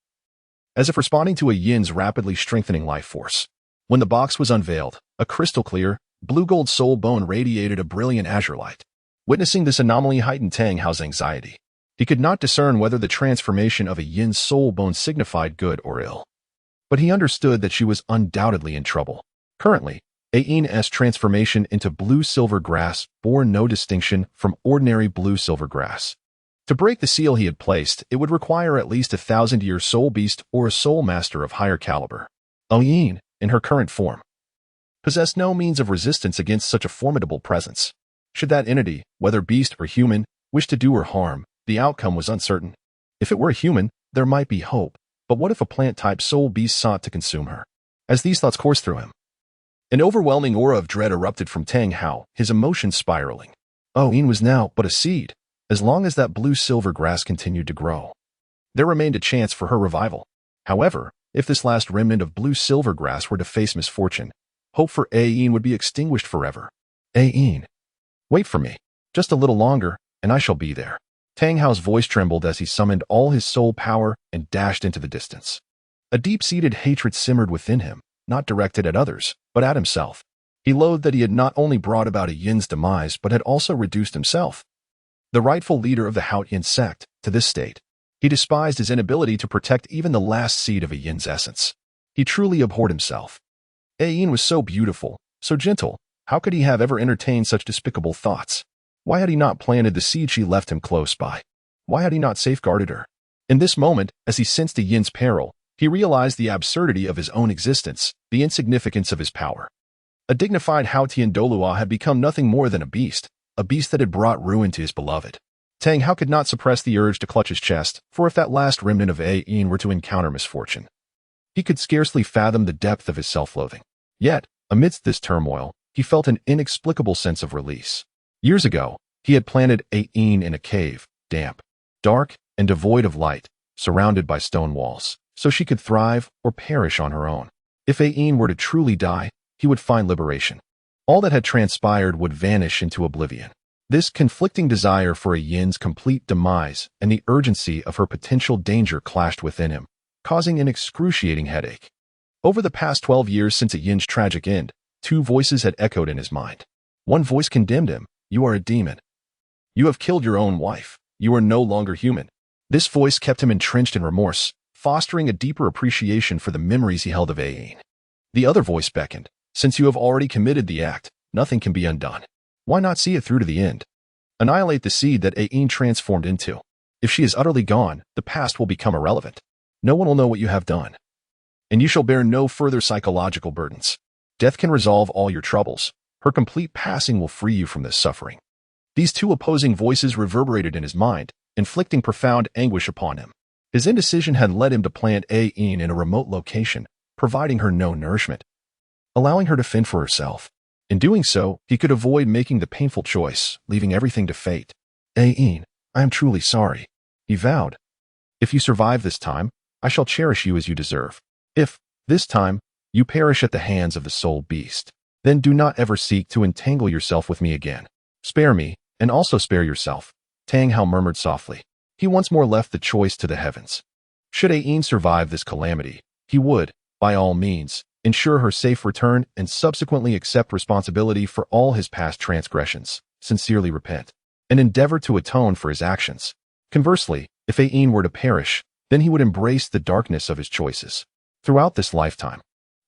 as if responding to Ayin's rapidly strengthening life force. When the box was unveiled, a crystal-clear, blue-gold soul bone radiated a brilliant azure light. Witnessing this anomaly heightened Tang Hao's anxiety. He could not discern whether the transformation of Ayin's soul bone signified good or ill, but he understood that she was undoubtedly in trouble. Currently, Ayin's transformation into blue-silver grass bore no distinction from ordinary blue-silver grass. To break the seal he had placed, it would require at least 1,000-year soul beast or a soul master of higher caliber. Ayin, in her current form, possessed no means of resistance against such a formidable presence. Should that entity, whether beast or human, wish to do her harm, the outcome was uncertain. If it were a human, there might be hope, but what if a plant-type soul beast sought to consume her? As these thoughts coursed through him, an overwhelming aura of dread erupted from Tang Hao, his emotions spiraling. Ayin was now but a seed. As long as that blue-silver grass continued to grow, there remained a chance for her revival. However, if this last remnant of blue-silver grass were to face misfortune, hope for Ayin would be extinguished forever. Ayin, wait for me. Just a little longer, and I shall be there. Tang Hao's voice trembled as he summoned all his soul power and dashed into the distance. A deep-seated hatred simmered within him, not directed at others, but at himself. He loathed that he had not only brought about Ayin's demise, but had also reduced himself, the rightful leader of the Haotian sect, to this state. He despised his inability to protect even the last seed of Ayin's essence. He truly abhorred himself. Ayin was so beautiful, so gentle. How could he have ever entertained such despicable thoughts? Why had he not planted the seed she left him close by? Why had he not safeguarded her? In this moment, as he sensed Ayin's peril, he realized the absurdity of his own existence, the insignificance of his power. A dignified Haotian Douluo had become nothing more than a beast that had brought ruin to his beloved. Tang Hao could not suppress the urge to clutch his chest, for if that last remnant of Ayin were to encounter misfortune, he could scarcely fathom the depth of his self-loathing. Yet, amidst this turmoil, he felt an inexplicable sense of release. Years ago, he had planted Ayin in a cave, damp, dark, and devoid of light, surrounded by stone walls, so she could thrive or perish on her own. If Ayin were to truly die, he would find liberation. All that had transpired would vanish into oblivion. This conflicting desire for Ayin's complete demise and the urgency of her potential danger clashed within him, causing an excruciating headache. Over the past 12 years since Ayin's tragic end, two voices had echoed in his mind. One voice condemned him. You are a demon. You have killed your own wife. You are no longer human. This voice kept him entrenched in remorse, fostering a deeper appreciation for the memories he held of Ayin. The other voice beckoned. Since you have already committed the act, nothing can be undone. Why not see it through to the end? Annihilate the seed that Ayin transformed into. If she is utterly gone, the past will become irrelevant. No one will know what you have done, and you shall bear no further psychological burdens. Death can resolve all your troubles. Her complete passing will free you from this suffering. These two opposing voices reverberated in his mind, inflicting profound anguish upon him. His indecision had led him to plant Ayin in a remote location, providing her no nourishment, allowing her to fend for herself. In doing so, he could avoid making the painful choice, leaving everything to fate. Ayin, I am truly sorry, he vowed. If you survive this time, I shall cherish you as you deserve. If, this time, you perish at the hands of the soul beast, then do not ever seek to entangle yourself with me again. Spare me, and also spare yourself, Tang Hao murmured softly. He once more left the choice to the heavens. Should Ain survive this calamity, he would, by all means, ensure her safe return and subsequently accept responsibility for all his past transgressions, sincerely repent, and endeavor to atone for his actions. Conversely, if Ain were to perish, then he would embrace the darkness of his choices. Throughout this lifetime,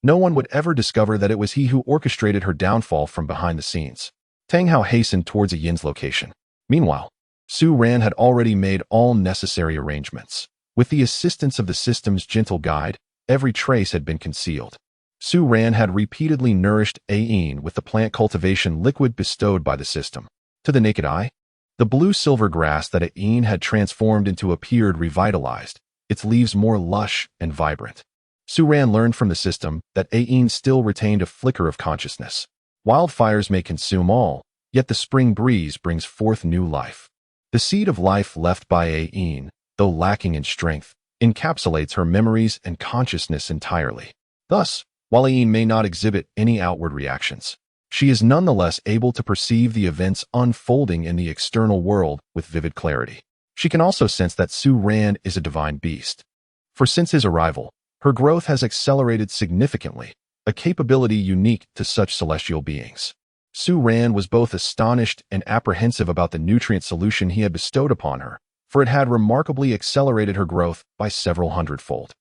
no one would ever discover that it was he who orchestrated her downfall from behind the scenes. Tang Hao hastened towards Yin's location. Meanwhile, Su Ran had already made all necessary arrangements. With the assistance of the system's gentle guide, every trace had been concealed. Su Ran had repeatedly nourished Ain with the plant cultivation liquid bestowed by the system. To the naked eye, the blue-silver grass that Ain had transformed into appeared revitalized, its leaves more lush and vibrant. Su Ran learned from the system that Ain still retained a flicker of consciousness. Wildfires may consume all, yet the spring breeze brings forth new life. The seed of life left by Ain, though lacking in strength, encapsulates her memories and consciousness entirely. Thus, while Ain may not exhibit any outward reactions, she is nonetheless able to perceive the events unfolding in the external world with vivid clarity. She can also sense that Su Ran is a divine beast. For since his arrival, her growth has accelerated significantly, a capability unique to such celestial beings. Su Ran was both astonished and apprehensive about the nutrient solution he had bestowed upon her, for it had remarkably accelerated her growth by several hundredfold.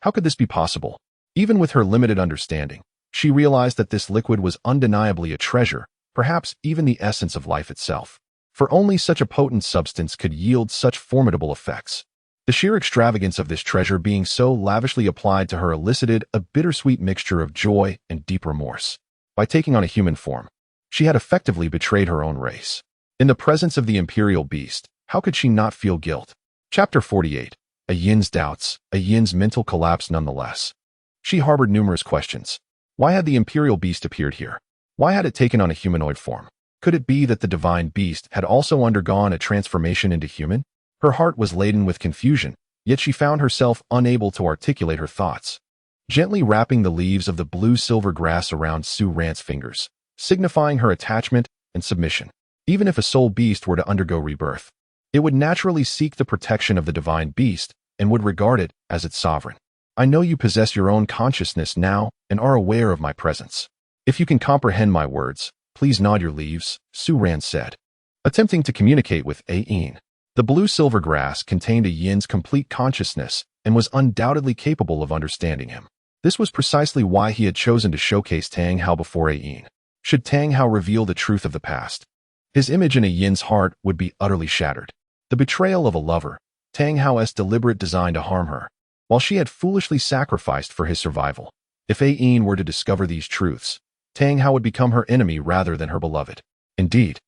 How could this be possible? Even with her limited understanding, she realized that this liquid was undeniably a treasure, perhaps even the essence of life itself. For only such a potent substance could yield such formidable effects. The sheer extravagance of this treasure being so lavishly applied to her elicited a bittersweet mixture of joy and deep remorse. By taking on a human form, she had effectively betrayed her own race. In the presence of the imperial beast, how could she not feel guilt? Chapter 48. A Yin's doubts, a Yin's mental collapse nonetheless. She harbored numerous questions. Why had the imperial beast appeared here? Why had it taken on a humanoid form? Could it be that the divine beast had also undergone a transformation into human? Her heart was laden with confusion, yet she found herself unable to articulate her thoughts. Gently wrapping the leaves of the blue-silver grass around Su Ran's fingers, signifying her attachment and submission. Even if a soul beast were to undergo rebirth, it would naturally seek the protection of the divine beast and would regard it as its sovereign. I know you possess your own consciousness now and are aware of my presence. If you can comprehend my words, please nod your leaves, Su Ran said. Attempting to communicate with Ain, the blue-silver grass contained a Yin's complete consciousness and was undoubtedly capable of understanding him. This was precisely why he had chosen to showcase Tang Hao before Ain. Should Tang Hao reveal the truth of the past, his image in a Yin's heart would be utterly shattered. The betrayal of a lover, Tang Hao's deliberate design to harm her, while she had foolishly sacrificed for his survival. If Ain were to discover these truths, Tang Hao would become her enemy rather than her beloved. Indeed,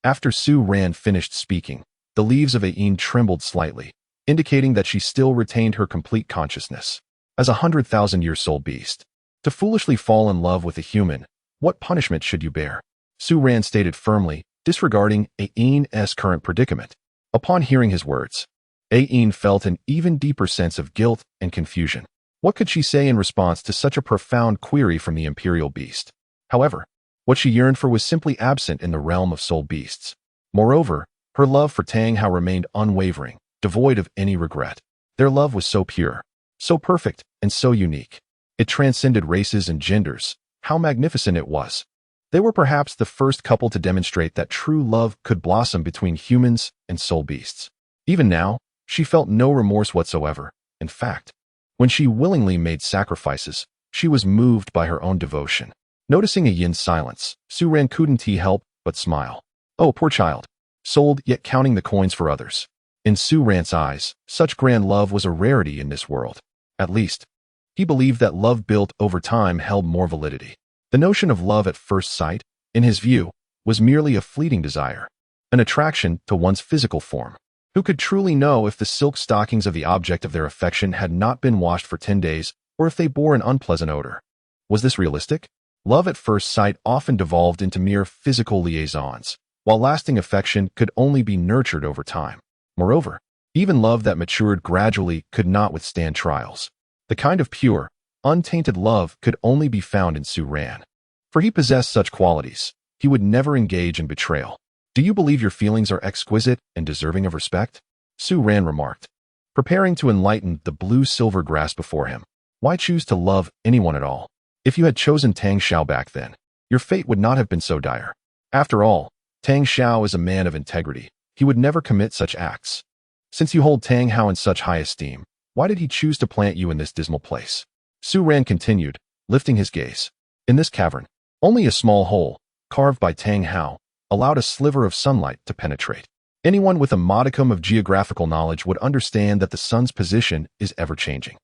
after Su Ran finished speaking, the leaves of Ain trembled slightly, indicating that she still retained her complete consciousness. As a 100,000-year soul beast, to foolishly fall in love with a human, what punishment should you bear? Su Ran stated firmly, disregarding Ain's current predicament. Upon hearing his words, Ain felt an even deeper sense of guilt and confusion. What could she say in response to such a profound query from the imperial beast? However, what she yearned for was simply absent in the realm of soul beasts. Moreover, her love for Tang Hao remained unwavering, devoid of any regret. Their love was so pure, so perfect, and so unique. It transcended races and genders. How magnificent it was. They were perhaps the first couple to demonstrate that true love could blossom between humans and soul beasts. Even now, she felt no remorse whatsoever. In fact, when she willingly made sacrifices, she was moved by her own devotion. Noticing Yin's silence, Su Ran couldn't help but smile. Oh, poor child. Sold yet counting the coins for others. In Su Ran's eyes, such grand love was a rarity in this world. At least, he believed that love built over time held more validity. The notion of love at first sight, in his view, was merely a fleeting desire, an attraction to one's physical form. Who could truly know if the silk stockings of the object of their affection had not been washed for 10 days, or if they bore an unpleasant odor? Was this realistic? Love at first sight often devolved into mere physical liaisons, while lasting affection could only be nurtured over time. Moreover, even love that matured gradually could not withstand trials. The kind of pure, untainted love could only be found in Su Ran. For he possessed such qualities, he would never engage in betrayal. Do you believe your feelings are exquisite and deserving of respect? Su Ran remarked, preparing to enlighten the blue-silver grass before him. Why choose to love anyone at all? If you had chosen Tang Xiao back then, your fate would not have been so dire. After all, Tang Xiao is a man of integrity. He would never commit such acts. Since you hold Tang Hao in such high esteem, why did he choose to plant you in this dismal place? Su Ran continued, lifting his gaze. In this cavern, only a small hole, carved by Tang Hao, allowed a sliver of sunlight to penetrate. Anyone with a modicum of geographical knowledge would understand that the sun's position is ever-changing.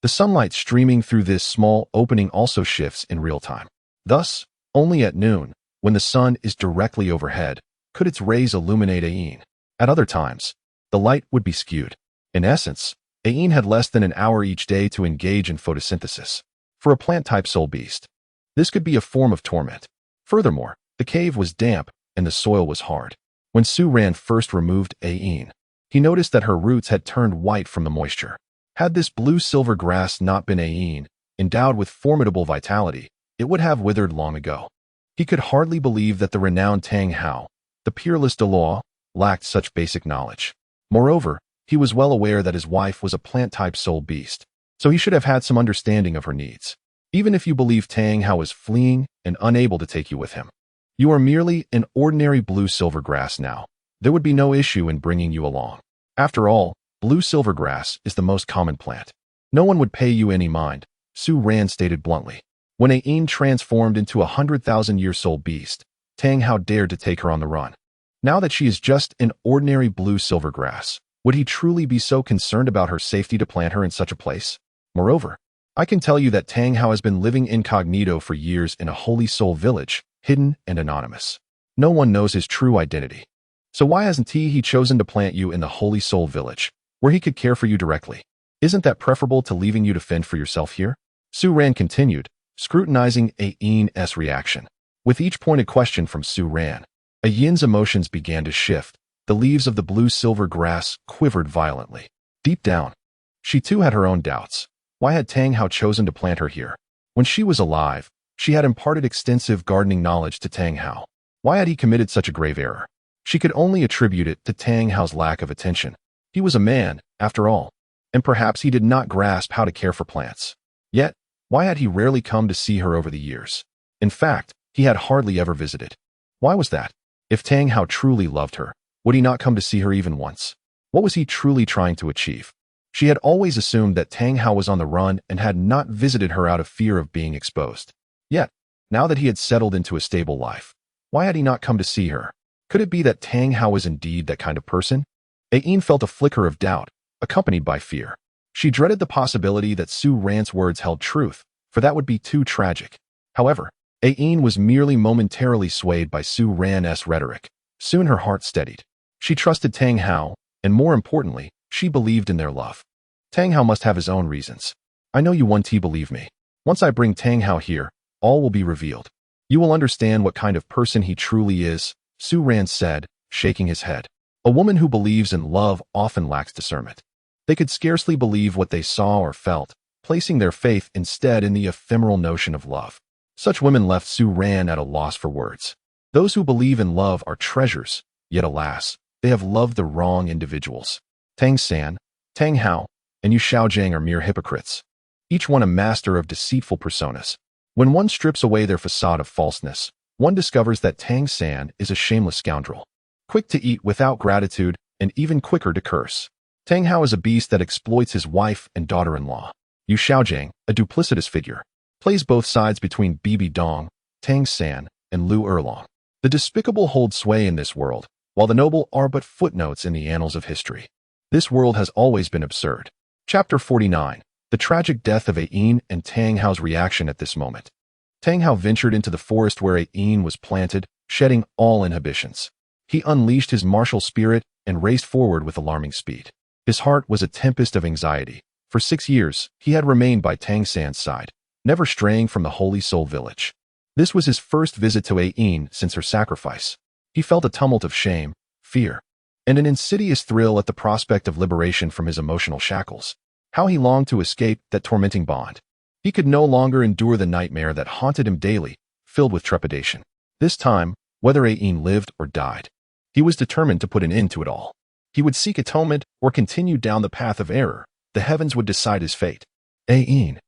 The sunlight streaming through this small opening also shifts in real time. Thus, only at noon, when the sun is directly overhead, could its rays illuminate Ain. At other times, the light would be skewed. In essence, Ain had less than an hour each day to engage in photosynthesis. For a plant-type soul beast, this could be a form of torment. Furthermore, the cave was damp and the soil was hard. When Su Ran first removed Ain, he noticed that her roots had turned white from the moisture. Had this blue-silver grass not been Ain, endowed with formidable vitality, it would have withered long ago. He could hardly believe that the renowned Tang Hao, the peerless Douluo, lacked such basic knowledge. Moreover, he was well aware that his wife was a plant-type soul beast, so he should have had some understanding of her needs. Even if you believe Tang Hao is fleeing and unable to take you with him, you are merely an ordinary blue-silver grass now. There would be no issue in bringing you along. After all, blue-silver grass is the most common plant. No one would pay you any mind, Su Ran stated bluntly. When Ain transformed into a 100,000-year soul beast, Tang Hao dared to take her on the run. Now that she is just an ordinary blue-silver grass, would he truly be so concerned about her safety to plant her in such a place? Moreover, I can tell you that Tang Hao has been living incognito for years in a holy soul village, hidden and anonymous. No one knows his true identity. So why hasn't he chosen to plant you in the holy soul village, where he could care for you directly? Isn't that preferable to leaving you to fend for yourself here? Su Ran continued, scrutinizing Ain's reaction. With each pointed question from Su Ran, Yin's emotions began to shift. The leaves of the blue-silver grass quivered violently. Deep down, she too had her own doubts. Why had Tang Hao chosen to plant her here? When she was alive, she had imparted extensive gardening knowledge to Tang Hao. Why had he committed such a grave error? She could only attribute it to Tang Hao's lack of attention. He was a man, after all, and perhaps he did not grasp how to care for plants. Yet, why had he rarely come to see her over the years? In fact, he had hardly ever visited. Why was that? If Tang Hao truly loved her, would he not come to see her even once? What was he truly trying to achieve? She had always assumed that Tang Hao was on the run and had not visited her out of fear of being exposed. Yet, now that he had settled into a stable life, why had he not come to see her? Could it be that Tang Hao was indeed that kind of person? Ain felt a flicker of doubt, accompanied by fear. She dreaded the possibility that Su Ran's words held truth, for that would be too tragic. However, Ain was merely momentarily swayed by Su Ran's rhetoric. Soon her heart steadied. She trusted Tang Hao, and more importantly, she believed in their love. Tang Hao must have his own reasons. I know you won't believe me. Once I bring Tang Hao here, all will be revealed. You will understand what kind of person he truly is, Su Ran said, shaking his head. A woman who believes in love often lacks discernment. They could scarcely believe what they saw or felt, placing their faith instead in the ephemeral notion of love. Such women left Su Ran at a loss for words. Those who believe in love are treasures, yet alas, they have loved the wrong individuals. Tang San, Tang Hao, and Xiao Gang are mere hypocrites, each one a master of deceitful personas. When one strips away their facade of falseness, one discovers that Tang San is a shameless scoundrel, quick to eat without gratitude and even quicker to curse. Tang Hao is a beast that exploits his wife and daughter-in-law. Xiao Gang, a duplicitous figure, plays both sides between Bibi Dong, Tang San, and Lu Erlong. The despicable hold sway in this world, while the noble are but footnotes in the annals of history. This world has always been absurd. Chapter 49. The tragic death of Ain and Tang Hao's reaction at this moment. Tang Hao ventured into the forest where Ain was planted, shedding all inhibitions. He unleashed his martial spirit and raced forward with alarming speed. His heart was a tempest of anxiety. For 6 years, he had remained by Tang San's side, never straying from the Holy Soul Village. This was his first visit to Ain since her sacrifice. He felt a tumult of shame, fear, and an insidious thrill at the prospect of liberation from his emotional shackles. How he longed to escape that tormenting bond. He could no longer endure the nightmare that haunted him daily, filled with trepidation. This time, whether Ain lived or died, he was determined to put an end to it all. He would seek atonement or continue down the path of error. The heavens would decide his fate. Ain.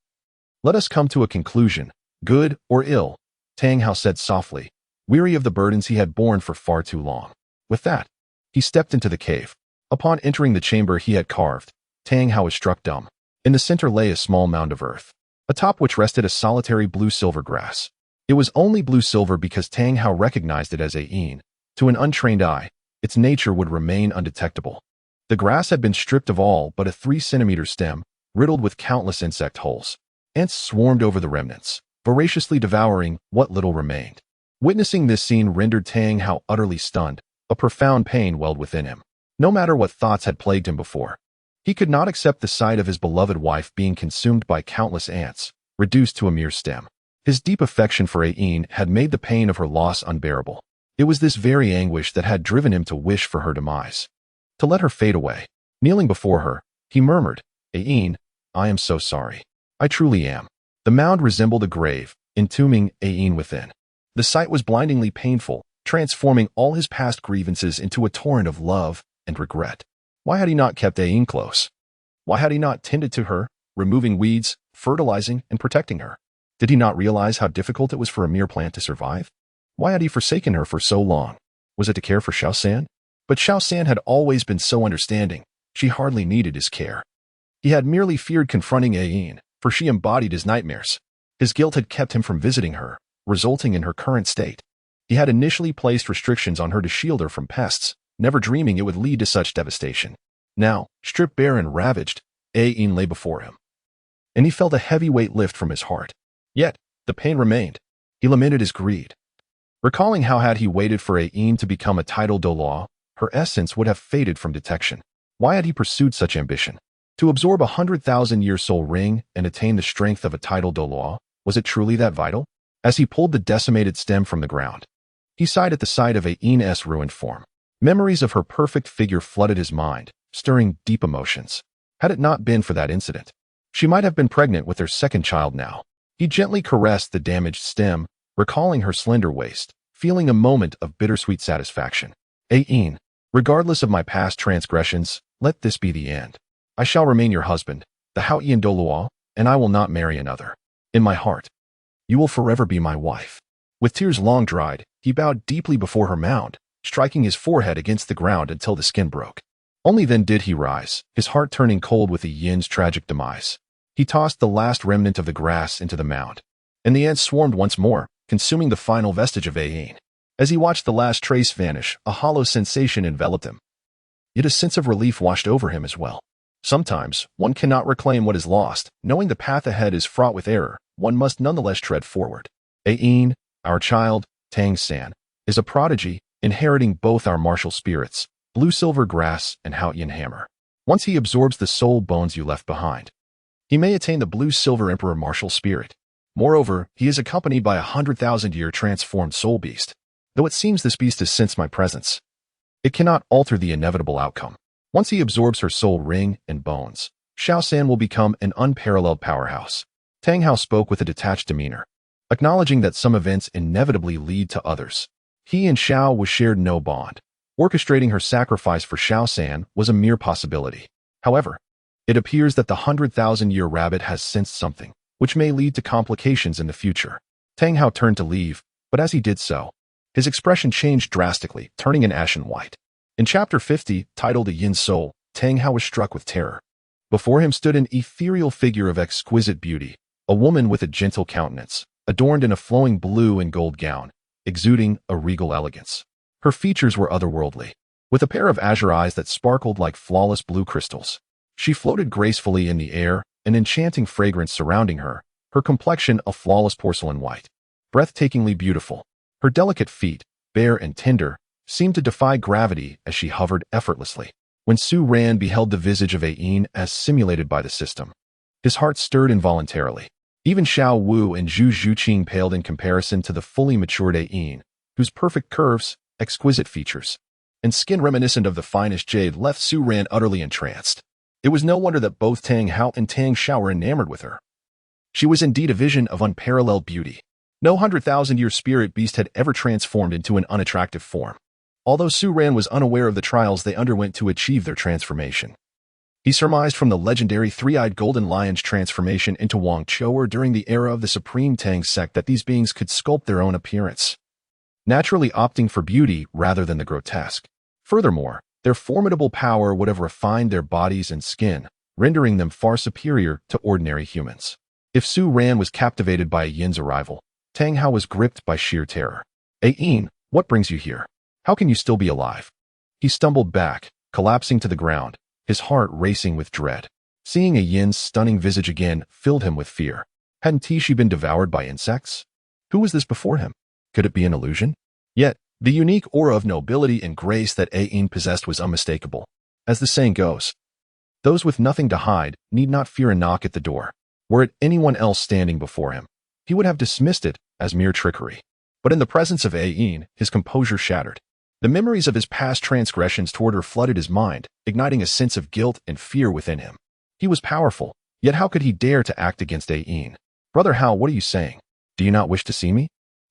Let us come to a conclusion, good or ill, Tang Hao said softly, weary of the burdens he had borne for far too long. With that, he stepped into the cave. Upon entering the chamber he had carved, Tang Hao was struck dumb. In the center lay a small mound of earth, atop which rested a solitary blue-silver grass. It was only blue-silver because Tang Hao recognized it as Ain. To an untrained eye, its nature would remain undetectable. The grass had been stripped of all but a 3-centimeter stem, riddled with countless insect holes. Ants swarmed over the remnants, voraciously devouring what little remained. Witnessing this scene rendered Tang Hao utterly stunned. A profound pain welled within him. No matter what thoughts had plagued him before, he could not accept the sight of his beloved wife being consumed by countless ants, reduced to a mere stem. His deep affection for Ain had made the pain of her loss unbearable. It was this very anguish that had driven him to wish for her demise, to let her fade away. Kneeling before her, he murmured, Ain, I am so sorry. I truly am. The mound resembled a grave, entombing Ain within. The sight was blindingly painful, transforming all his past grievances into a torrent of love and regret. Why had he not kept Ain close? Why had he not tended to her, removing weeds, fertilizing, and protecting her? Did he not realize how difficult it was for a mere plant to survive? Why had he forsaken her for so long? Was it to care for Xiao San? But Xiao San had always been so understanding. She hardly needed his care. He had merely feared confronting Ain, for she embodied his nightmares. His guilt had kept him from visiting her, resulting in her current state. He had initially placed restrictions on her to shield her from pests, never dreaming it would lead to such devastation. Now, stripped bare and ravaged, Ain lay before him, and he felt a heavy weight lift from his heart. Yet, the pain remained. He lamented his greed. Recalling how had he waited for Ain to become a titled Douluo, her essence would have faded from detection. Why had he pursued such ambition? To absorb a 100,000-year soul ring and attain the strength of a titled Douluo, was it truly that vital? As he pulled the decimated stem from the ground, he sighed at the sight of Ain's ruined form. Memories of her perfect figure flooded his mind, stirring deep emotions. Had it not been for that incident, she might have been pregnant with their second child now. He gently caressed the damaged stem, recalling her slender waist, feeling a moment of bittersweet satisfaction. Ain, regardless of my past transgressions, let this be the end. I shall remain your husband, the Haotian Douluo, and I will not marry another. In my heart, you will forever be my wife. With tears long dried, he bowed deeply before her mound, striking his forehead against the ground until the skin broke. Only then did he rise, his heart turning cold with the yin's tragic demise. He tossed the last remnant of the grass into the mound, and the ants swarmed once more, consuming the final vestige of Ain. As he watched the last trace vanish, a hollow sensation enveloped him. Yet a sense of relief washed over him as well. Sometimes, one cannot reclaim what is lost. Knowing the path ahead is fraught with error, one must nonetheless tread forward. Ain, our child, Tang San, is a prodigy, inheriting both our martial spirits, blue-silver grass and Haotian hammer. Once he absorbs the soul bones you left behind, he may attain the blue-silver emperor martial spirit. Moreover, he is accompanied by a 100,000-year transformed soul beast. Though it seems this beast has sensed my presence, it cannot alter the inevitable outcome. Once he absorbs her soul ring and bones, Xiao San will become an unparalleled powerhouse. Tang Hao spoke with a detached demeanor, acknowledging that some events inevitably lead to others. He and Xiao was shared no bond. Orchestrating her sacrifice for Xiao San was a mere possibility. However, it appears that the 100,000-year rabbit has sensed something, which may lead to complications in the future. Tang Hao turned to leave, but as he did so, his expression changed drastically, turning an ashen white. In Chapter 50, titled A Yin Soul, Tang Hao was struck with terror. Before him stood an ethereal figure of exquisite beauty, a woman with a gentle countenance, adorned in a flowing blue and gold gown, exuding a regal elegance. Her features were otherworldly, with a pair of azure eyes that sparkled like flawless blue crystals. She floated gracefully in the air, an enchanting fragrance surrounding her, her complexion a flawless porcelain white. Breathtakingly beautiful, her delicate feet, bare and tender, seemed to defy gravity as she hovered effortlessly. When Su Ran beheld the visage of Ain as simulated by the system, his heart stirred involuntarily. Even Xiao Wu and Zhu Zhuqing paled in comparison to the fully matured Ain, whose perfect curves, exquisite features, and skin reminiscent of the finest jade left Su Ran utterly entranced. It was no wonder that both Tang Hao and Tang Xiao were enamored with her. She was indeed a vision of unparalleled beauty. No 100,000-year spirit beast had ever transformed into an unattractive form, although Su Ran was unaware of the trials they underwent to achieve their transformation. He surmised from the legendary three-eyed golden lion's transformation into Wang Chou'er during the era of the Supreme Tang sect that these beings could sculpt their own appearance, naturally opting for beauty rather than the grotesque. Furthermore, their formidable power would have refined their bodies and skin, rendering them far superior to ordinary humans. If Su Ran was captivated by Yin's arrival, Tang Hao was gripped by sheer terror. Yin, what brings you here? How can you still be alive? He stumbled back, collapsing to the ground, his heart racing with dread. Seeing Yin's stunning visage again filled him with fear. Hadn't she been devoured by insects? Who was this before him? Could it be an illusion? Yet, the unique aura of nobility and grace that Yin possessed was unmistakable. As the saying goes, those with nothing to hide need not fear a knock at the door. Were it anyone else standing before him, he would have dismissed it as mere trickery. But in the presence of Yin, his composure shattered. The memories of his past transgressions toward her flooded his mind, igniting a sense of guilt and fear within him. He was powerful, yet how could he dare to act against Yin? Brother Hao, what are you saying? Do you not wish to see me?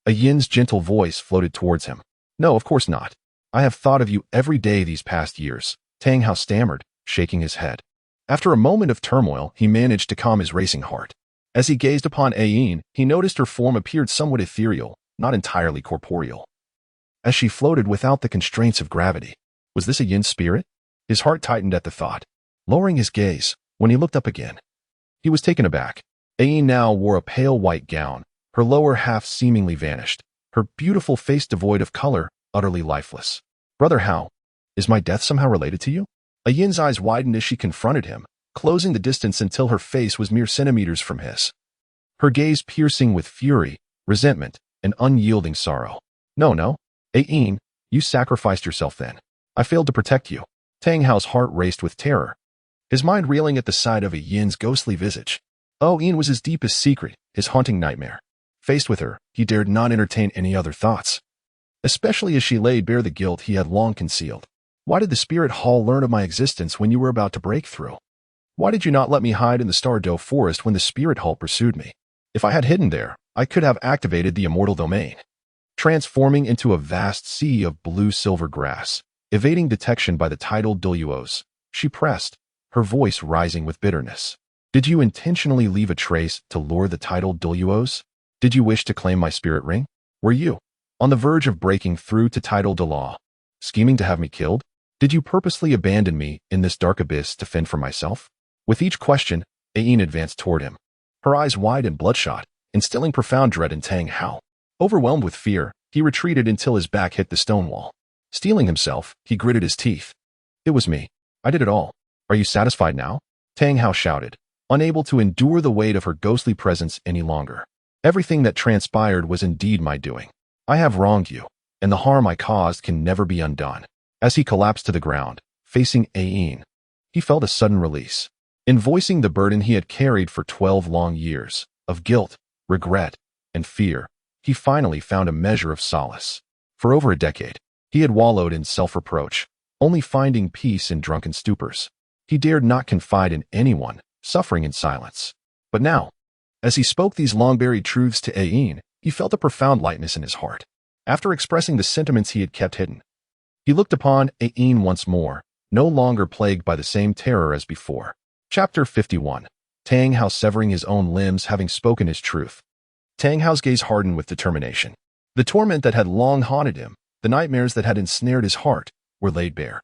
Yin's gentle voice floated towards him. No, of course not. I have thought of you every day these past years, Tang Hao stammered, shaking his head. After a moment of turmoil, he managed to calm his racing heart. As he gazed upon Yin, he noticed her form appeared somewhat ethereal, not entirely corporeal. As she floated without the constraints of gravity. Was this Yin's spirit? His heart tightened at the thought. Lowering his gaze, when he looked up again, he was taken aback. Yin now wore a pale white gown, her lower half seemingly vanished, her beautiful face devoid of color, utterly lifeless. Brother Hao, is my death somehow related to you? Yin's eyes widened as she confronted him, closing the distance until her face was mere centimeters from his. Her gaze piercing with fury, resentment, and unyielding sorrow. No. Yin, you sacrificed yourself then. I failed to protect you. Tang Hao's heart raced with terror, his mind reeling at the sight of Yin's ghostly visage. Yin was his deepest secret, his haunting nightmare. Faced with her, he dared not entertain any other thoughts, especially as she laid bare the guilt he had long concealed. Why did the Spirit Hall learn of my existence when you were about to break through? Why did you not let me hide in the Star Doe forest when the Spirit Hall pursued me? If I had hidden there, I could have activated the immortal domain, transforming into a vast sea of blue-silver grass, evading detection by the tidal Douluos. She pressed, her voice rising with bitterness. Did you intentionally leave a trace to lure the tidal Douluos? Did you wish to claim my spirit ring? Were you on the verge of breaking through to tidal Douluo, scheming to have me killed? Did you purposely abandon me in this dark abyss to fend for myself? With each question, Yin advanced toward him, her eyes wide and bloodshot, instilling profound dread in Tang Hao. Overwhelmed with fear, he retreated until his back hit the stone wall. Steeling himself, he gritted his teeth. It was me. I did it all. Are you satisfied now? Tang Hao shouted, unable to endure the weight of her ghostly presence any longer. Everything that transpired was indeed my doing. I have wronged you, and the harm I caused can never be undone. As he collapsed to the ground, facing Yin, he felt a sudden release. In voicing the burden he had carried for 12 long years, of guilt, regret, and fear, he finally found a measure of solace. For over a decade, he had wallowed in self-reproach, only finding peace in drunken stupors. He dared not confide in anyone, suffering in silence. But now, as he spoke these long-buried truths to Yin, he felt a profound lightness in his heart. After expressing the sentiments he had kept hidden, he looked upon Yin once more, no longer plagued by the same terror as before. Chapter 51. Tang Hao severing his own limbs, having spoken his truth. Tang Hao's gaze hardened with determination. The torment that had long haunted him, the nightmares that had ensnared his heart, were laid bare,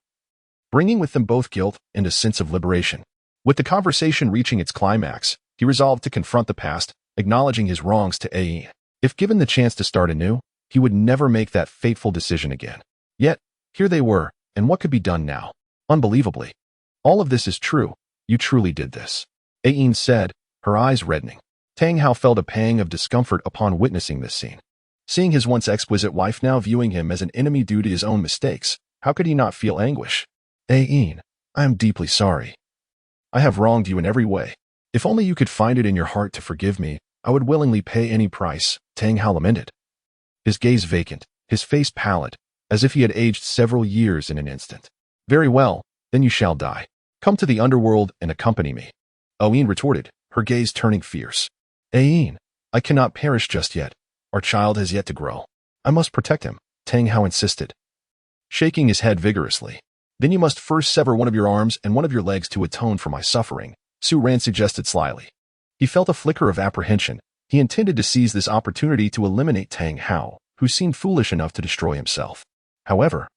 bringing with them both guilt and a sense of liberation. With the conversation reaching its climax, he resolved to confront the past, acknowledging his wrongs to Yin. If given the chance to start anew, he would never make that fateful decision again. Yet, here they were, and what could be done now? Unbelievably, all of this is true. You truly did this. Yin said, her eyes reddening. Tang Hao felt a pang of discomfort upon witnessing this scene. Seeing his once exquisite wife now viewing him as an enemy due to his own mistakes, how could he not feel anguish? Yin, I am deeply sorry. I have wronged you in every way. If only you could find it in your heart to forgive me, I would willingly pay any price, Tang Hao lamented. His gaze vacant, his face pallid, as if he had aged several years in an instant. Very well, then you shall die. Come to the underworld and accompany me. Oin retorted, her gaze turning fierce. Ain, I cannot perish just yet. Our child has yet to grow. I must protect him, Tang Hao insisted, shaking his head vigorously. Then you must first sever one of your arms and one of your legs to atone for my suffering, Su Ran suggested slyly. He felt a flicker of apprehension. He intended to seize this opportunity to eliminate Tang Hao, who seemed foolish enough to destroy himself. However,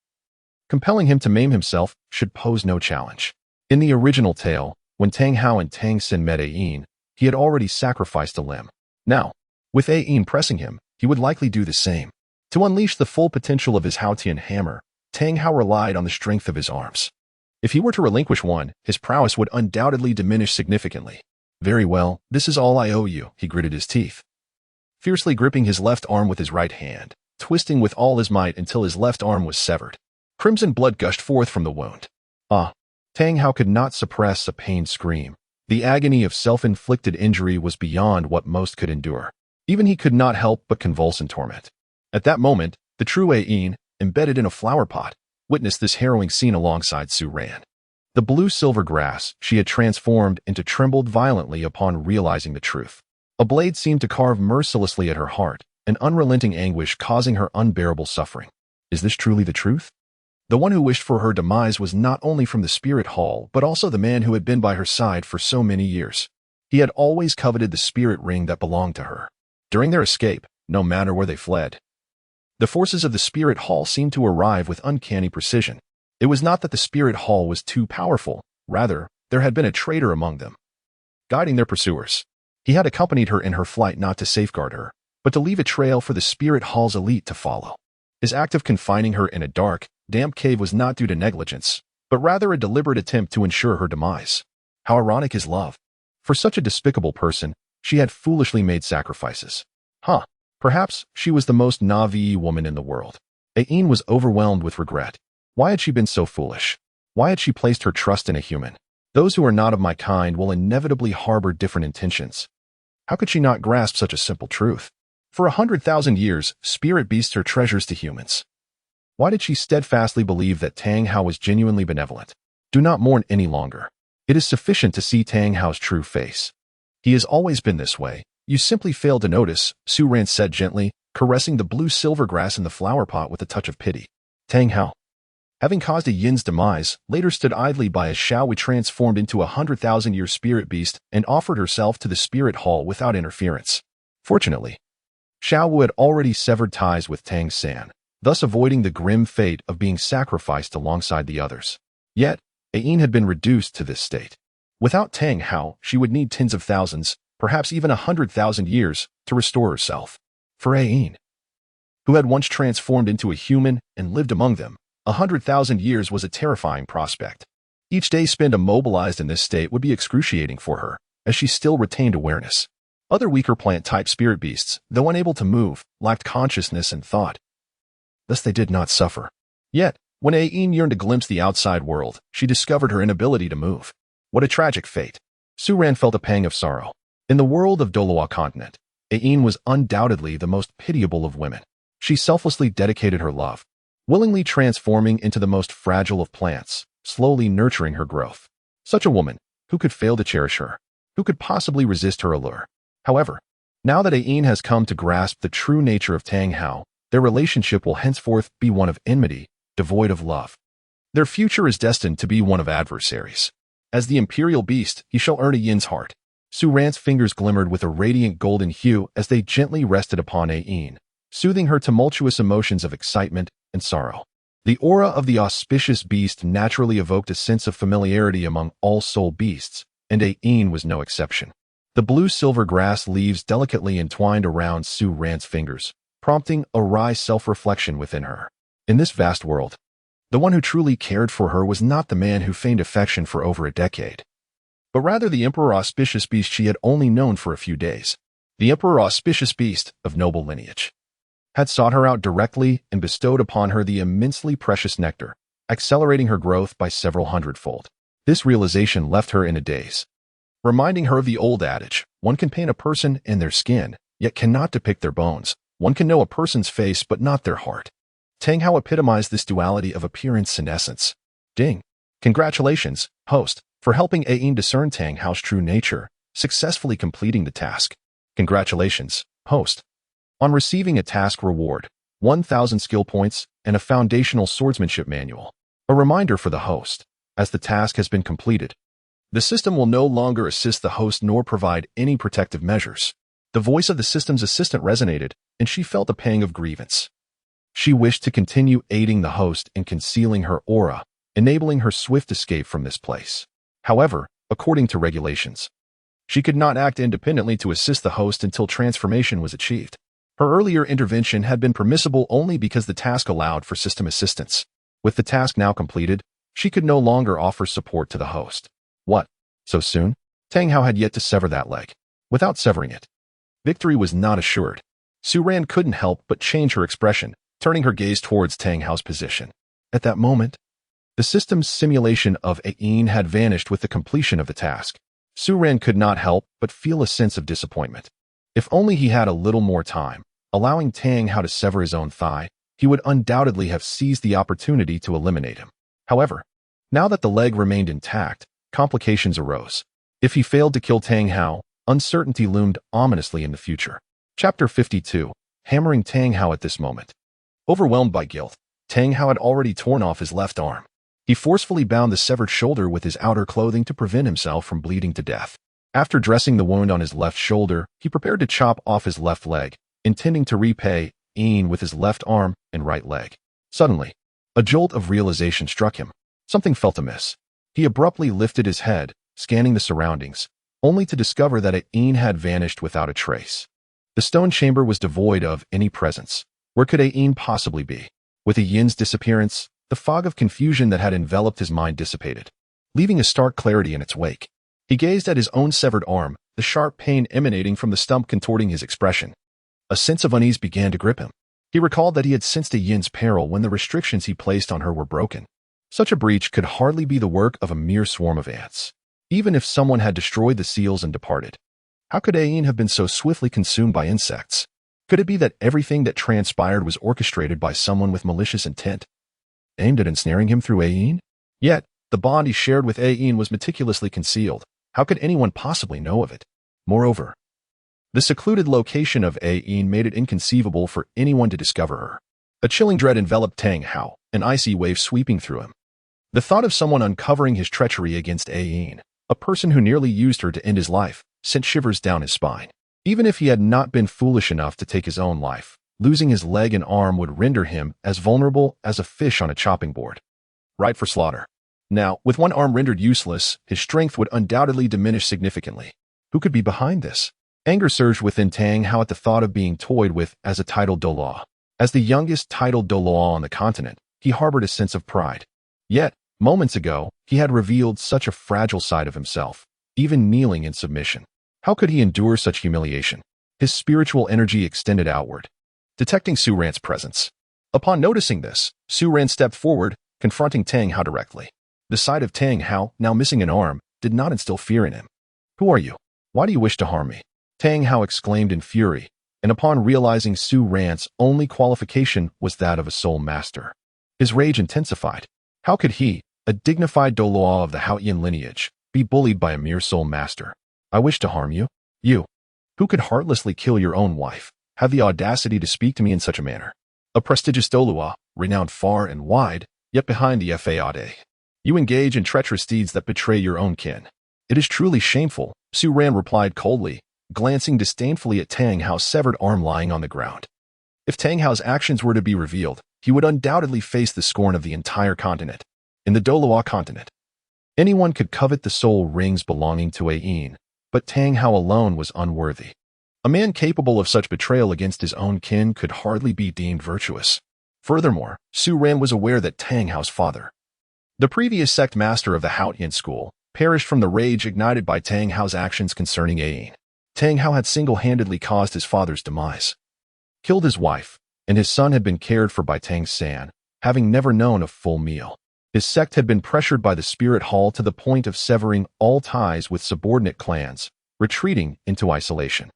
compelling him to maim himself should pose no challenge. In the original tale, when Tang Hao and Tang San met Ain, he had already sacrificed a limb. Now, with Ain pressing him, he would likely do the same. To unleash the full potential of his Haotian hammer, Tang Hao relied on the strength of his arms. If he were to relinquish one, his prowess would undoubtedly diminish significantly. Very well, this is all I owe you, he gritted his teeth, fiercely gripping his left arm with his right hand, twisting with all his might until his left arm was severed. Crimson blood gushed forth from the wound. Tang Hao could not suppress a pained scream. The agony of self-inflicted injury was beyond what most could endure. Even he could not help but convulse in torment. At that moment, the true Ain, embedded in a flower pot, witnessed this harrowing scene alongside Su Ran. The blue-silver grass she had transformed into trembled violently upon realizing the truth. A blade seemed to carve mercilessly at her heart, an unrelenting anguish causing her unbearable suffering. Is this truly the truth? The one who wished for her demise was not only from the spirit hall, but also the man who had been by her side for so many years. He had always coveted the spirit ring that belonged to her. During their escape, no matter where they fled, the forces of the spirit hall seemed to arrive with uncanny precision. It was not that the spirit hall was too powerful, rather, there had been a traitor among them, guiding their pursuers. He had accompanied her in her flight not to safeguard her, but to leave a trail for the spirit hall's elite to follow. His act of confining her in a dark, damp cave was not due to negligence, but rather a deliberate attempt to ensure her demise. How ironic is love. For such a despicable person, she had foolishly made sacrifices. Perhaps she was the most naive woman in the world. Ain was overwhelmed with regret. Why had she been so foolish? Why had she placed her trust in a human? Those who are not of my kind will inevitably harbor different intentions. How could she not grasp such a simple truth? For 100,000 years, spirit beasts are treasures to humans. Why did she steadfastly believe that Tang Hao was genuinely benevolent? Do not mourn any longer. It is sufficient to see Tang Hao's true face. He has always been this way. You simply failed to notice, Su Ran said gently, caressing the blue-silver grass in the flower pot with a touch of pity. Tang Hao, having caused a yin's demise, later stood idly by as Xiao transformed into a 100,000-year spirit beast and offered herself to the spirit hall without interference. Fortunately, Xiao had already severed ties with Tang San, thus avoiding the grim fate of being sacrificed alongside the others. Yet, Ain had been reduced to this state. Without Tang Hao, she would need tens of thousands, perhaps even 100,000 years, to restore herself. For Ain, who had once transformed into a human and lived among them, 100,000 years was a terrifying prospect. Each day spent immobilized in this state would be excruciating for her, as she still retained awareness. Other weaker plant-type spirit beasts, though unable to move, lacked consciousness and thought. Thus they did not suffer. Yet, when Ain yearned to glimpse the outside world, she discovered her inability to move. What a tragic fate. Su Ran felt a pang of sorrow. In the world of Douluo Continent, Ain was undoubtedly the most pitiable of women. She selflessly dedicated her love, willingly transforming into the most fragile of plants, slowly nurturing her growth. Such a woman, who could fail to cherish her? Who could possibly resist her allure? However, now that Ain has come to grasp the true nature of Tang Hao, their relationship will henceforth be one of enmity, devoid of love. Their future is destined to be one of adversaries. As the imperial beast, he shall earn a yin's heart. Su Ran's fingers glimmered with a radiant golden hue as they gently rested upon Ain, soothing her tumultuous emotions of excitement and sorrow. The aura of the auspicious beast naturally evoked a sense of familiarity among all soul beasts, and Ain was no exception. The blue-silver grass leaves delicately entwined around Su Ran's fingers, prompting a wry self-reflection within her. In this vast world, the one who truly cared for her was not the man who feigned affection for over a decade, but rather the Emperor Auspicious Beast she had only known for a few days. The Emperor Auspicious Beast, of noble lineage, had sought her out directly and bestowed upon her the immensely precious nectar, accelerating her growth by several hundredfold. This realization left her in a daze, reminding her of the old adage, one can paint a person in their skin, yet cannot depict their bones. One can know a person's face but not their heart. Tang Hao epitomized this duality of appearance and essence. Ding. Congratulations, host, for helping Ain discern Tang Hao's true nature, successfully completing the task. Congratulations, host. On receiving a task reward, 1,000 skill points, and a foundational swordsmanship manual. A reminder for the host, as the task has been completed. The system will no longer assist the host nor provide any protective measures. The voice of the system's assistant resonated, and she felt a pang of grievance. She wished to continue aiding the host in concealing her aura, enabling her swift escape from this place. However, according to regulations, she could not act independently to assist the host until transformation was achieved. Her earlier intervention had been permissible only because the task allowed for system assistance. With the task now completed, she could no longer offer support to the host. What? So soon? Tang Hao had yet to sever that leg. Without severing it, victory was not assured. Su Ran couldn't help but change her expression, turning her gaze towards Tang Hao's position. At that moment, the system's simulation of Ain had vanished with the completion of the task. Su Ran could not help but feel a sense of disappointment. If only he had a little more time, allowing Tang Hao to sever his own thigh, he would undoubtedly have seized the opportunity to eliminate him. However, now that the leg remained intact, complications arose. If he failed to kill Tang Hao, uncertainty loomed ominously in the future. Chapter 52. Hammering Tang Hao at this moment. Overwhelmed by guilt, Tang Hao had already torn off his left arm. He forcefully bound the severed shoulder with his outer clothing to prevent himself from bleeding to death. After dressing the wound on his left shoulder, he prepared to chop off his left leg, intending to repay Ain with his left arm and right leg. Suddenly, a jolt of realization struck him. Something felt amiss. He abruptly lifted his head, scanning the surroundings, only to discover that Ain had vanished without a trace. The stone chamber was devoid of any presence. Where could Ain possibly be? With Yin's disappearance, the fog of confusion that had enveloped his mind dissipated, leaving a stark clarity in its wake. He gazed at his own severed arm, the sharp pain emanating from the stump contorting his expression. A sense of unease began to grip him. He recalled that he had sensed Yin's peril when the restrictions he placed on her were broken. Such a breach could hardly be the work of a mere swarm of ants, even if someone had destroyed the seals and departed. How could Ain have been so swiftly consumed by insects? Could it be that everything that transpired was orchestrated by someone with malicious intent, aimed at ensnaring him through Ain? Yet, the bond he shared with Ain was meticulously concealed. How could anyone possibly know of it? Moreover, the secluded location of Ain made it inconceivable for anyone to discover her. A chilling dread enveloped Tang Hao, an icy wave sweeping through him. The thought of someone uncovering his treachery against Ain, a person who nearly used her to end his life, sent shivers down his spine. Even if he had not been foolish enough to take his own life, losing his leg and arm would render him as vulnerable as a fish on a chopping board, ripe for slaughter. Now, with one arm rendered useless, his strength would undoubtedly diminish significantly. Who could be behind this? Anger surged within Tang Hao at the thought of being toyed with as a titled Douluo. As the youngest titled Douluo on the continent, he harbored a sense of pride. Yet, moments ago, he had revealed such a fragile side of himself, even kneeling in submission. How could he endure such humiliation? His spiritual energy extended outward, detecting Su Ran's presence. Upon noticing this, Su Ran stepped forward, confronting Tang Hao directly. The sight of Tang Hao, now missing an arm, did not instill fear in him. Who are you? Why do you wish to harm me? Tang Hao exclaimed in fury, and upon realizing Su Ran's only qualification was that of a soul master, his rage intensified. How could he, a dignified Douluo of the Haoyan lineage, be bullied by a mere soul master? I wish to harm you? You, who could heartlessly kill your own wife, have the audacity to speak to me in such a manner? A prestigious Douluo, renowned far and wide, yet behind the Fade. You engage in treacherous deeds that betray your own kin. It is truly shameful, Su Ran replied coldly, glancing disdainfully at Tang Hao's severed arm lying on the ground. If Tang Hao's actions were to be revealed, he would undoubtedly face the scorn of the entire continent. In the Douluo Continent, anyone could covet the soul rings belonging to Ain, but Tang Hao alone was unworthy. A man capable of such betrayal against his own kin could hardly be deemed virtuous. Furthermore, Su Ran was aware that Tang Hao's father, the previous sect master of the Haoyan school, perished from the rage ignited by Tang Hao's actions concerning Ain. Tang Hao had single-handedly caused his father's demise, killed his wife, and his son had been cared for by Tang San, having never known a full meal. His sect had been pressured by the spirit hall to the point of severing all ties with subordinate clans, retreating into isolation.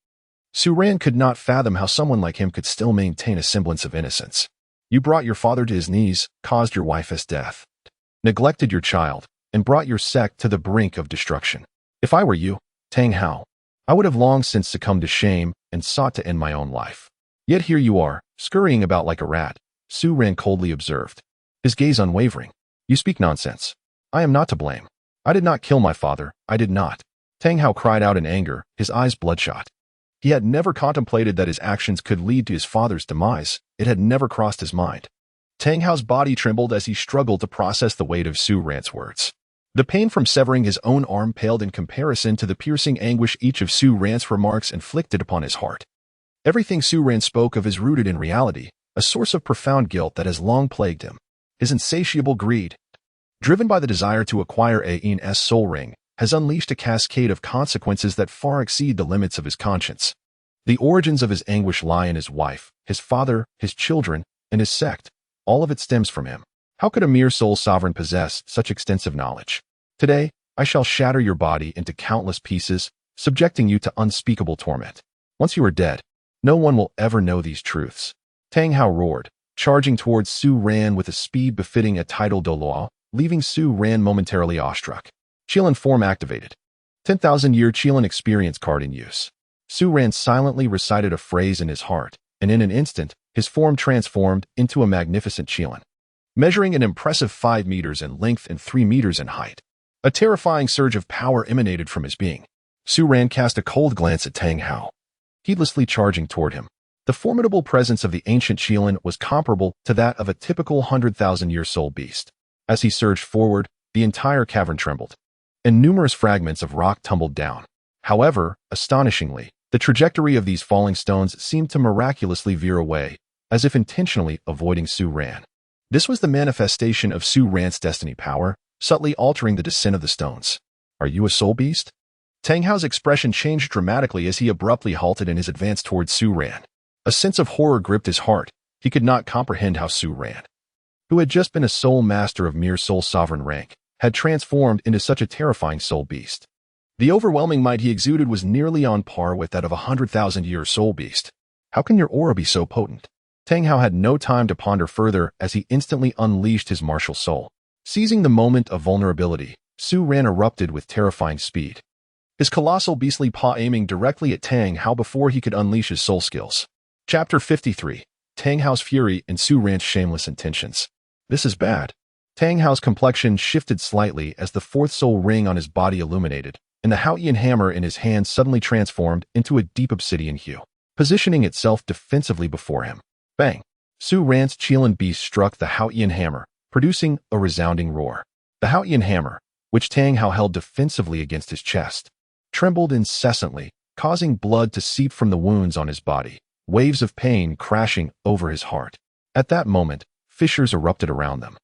Su Ran could not fathom how someone like him could still maintain a semblance of innocence. You brought your father to his knees, caused your wife's death, neglected your child, and brought your sect to the brink of destruction. If I were you, Tang Hao, I would have long since succumbed to shame and sought to end my own life. Yet here you are, scurrying about like a rat, Su Ran coldly observed, his gaze unwavering. You speak nonsense. I am not to blame. I did not kill my father, I did not. Tang Hao cried out in anger, his eyes bloodshot. He had never contemplated that his actions could lead to his father's demise. It had never crossed his mind. Tang Hao's body trembled as he struggled to process the weight of Su Ran's words. The pain from severing his own arm paled in comparison to the piercing anguish each of Su Ran's remarks inflicted upon his heart. Everything Su Ran spoke of is rooted in reality, a source of profound guilt that has long plagued him. His insatiable greed, driven by the desire to acquire Ain's soul ring, has unleashed a cascade of consequences that far exceed the limits of his conscience. The origins of his anguish lie in his wife, his father, his children, and his sect. All of it stems from him. How could a mere soul sovereign possess such extensive knowledge? Today, I shall shatter your body into countless pieces, subjecting you to unspeakable torment. Once you are dead, no one will ever know these truths. Tang Hao roared, charging towards Su Ran with a speed befitting a titled Douluo, leaving Su Ran momentarily awestruck. Qilin form activated. 10,000-year Qilin experience card in use. Su Ran silently recited a phrase in his heart, and in an instant, his form transformed into a magnificent Qilin, measuring an impressive 5 meters in length and 3 meters in height. A terrifying surge of power emanated from his being. Su Ran cast a cold glance at Tang Hao, heedlessly charging toward him. The formidable presence of the ancient Qilin was comparable to that of a typical 100,000-year soul beast. As he surged forward, the entire cavern trembled, and numerous fragments of rock tumbled down. However, astonishingly, the trajectory of these falling stones seemed to miraculously veer away, as if intentionally avoiding Su Ran. This was the manifestation of Su Ran's destiny power, subtly altering the descent of the stones. Are you a soul beast? Tang Hao's expression changed dramatically as he abruptly halted in his advance towards Su Ran. A sense of horror gripped his heart. He could not comprehend how Su Ran, who had just been a soul master of mere soul sovereign rank, had transformed into such a terrifying soul beast. The overwhelming might he exuded was nearly on par with that of a 100,000-year soul beast. How can your aura be so potent? Tang Hao had no time to ponder further as he instantly unleashed his martial soul. Seizing the moment of vulnerability, Su Ran erupted with terrifying speed, his colossal beastly paw aiming directly at Tang Hao before he could unleash his soul skills. Chapter 53. Tang Hao's Fury and Su Ran's Shameless Intentions. This is bad. Tang Hao's complexion shifted slightly as the fourth soul ring on his body illuminated, and the Haotian hammer in his hand suddenly transformed into a deep obsidian hue, positioning itself defensively before him. Bang! Su Ran's Qilin beast struck the Haotian hammer, producing a resounding roar. The Haotian hammer, which Tang Hao held defensively against his chest, trembled incessantly, causing blood to seep from the wounds on his body, waves of pain crashing over his heart. At that moment, fissures erupted around them,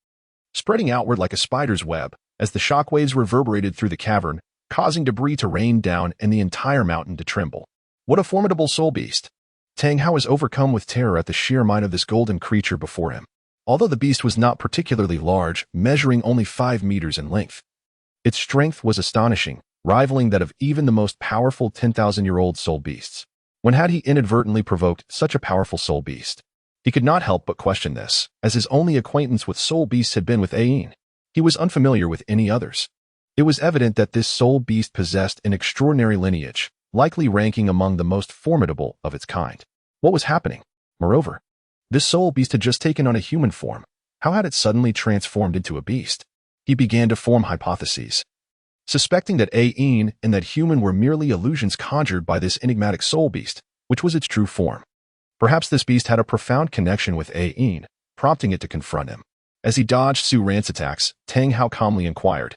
spreading outward like a spider's web as the shockwaves reverberated through the cavern, causing debris to rain down and the entire mountain to tremble. What a formidable soul beast! Tang Hao was overcome with terror at the sheer might of this golden creature before him. Although the beast was not particularly large, measuring only 5 meters in length, its strength was astonishing, rivaling that of even the most powerful 10,000-year-old soul beasts. When had he inadvertently provoked such a powerful soul beast? He could not help but question this, as his only acquaintance with soul beasts had been with Ain. He was unfamiliar with any others. It was evident that this soul beast possessed an extraordinary lineage, likely ranking among the most formidable of its kind. What was happening? Moreover, this soul beast had just taken on a human form. How had it suddenly transformed into a beast? He began to form hypotheses, suspecting that Ain and that human were merely illusions conjured by this enigmatic soul beast, which was its true form. Perhaps this beast had a profound connection with Ain, prompting it to confront him. As he dodged Su Ran's attacks, Tang Hao calmly inquired,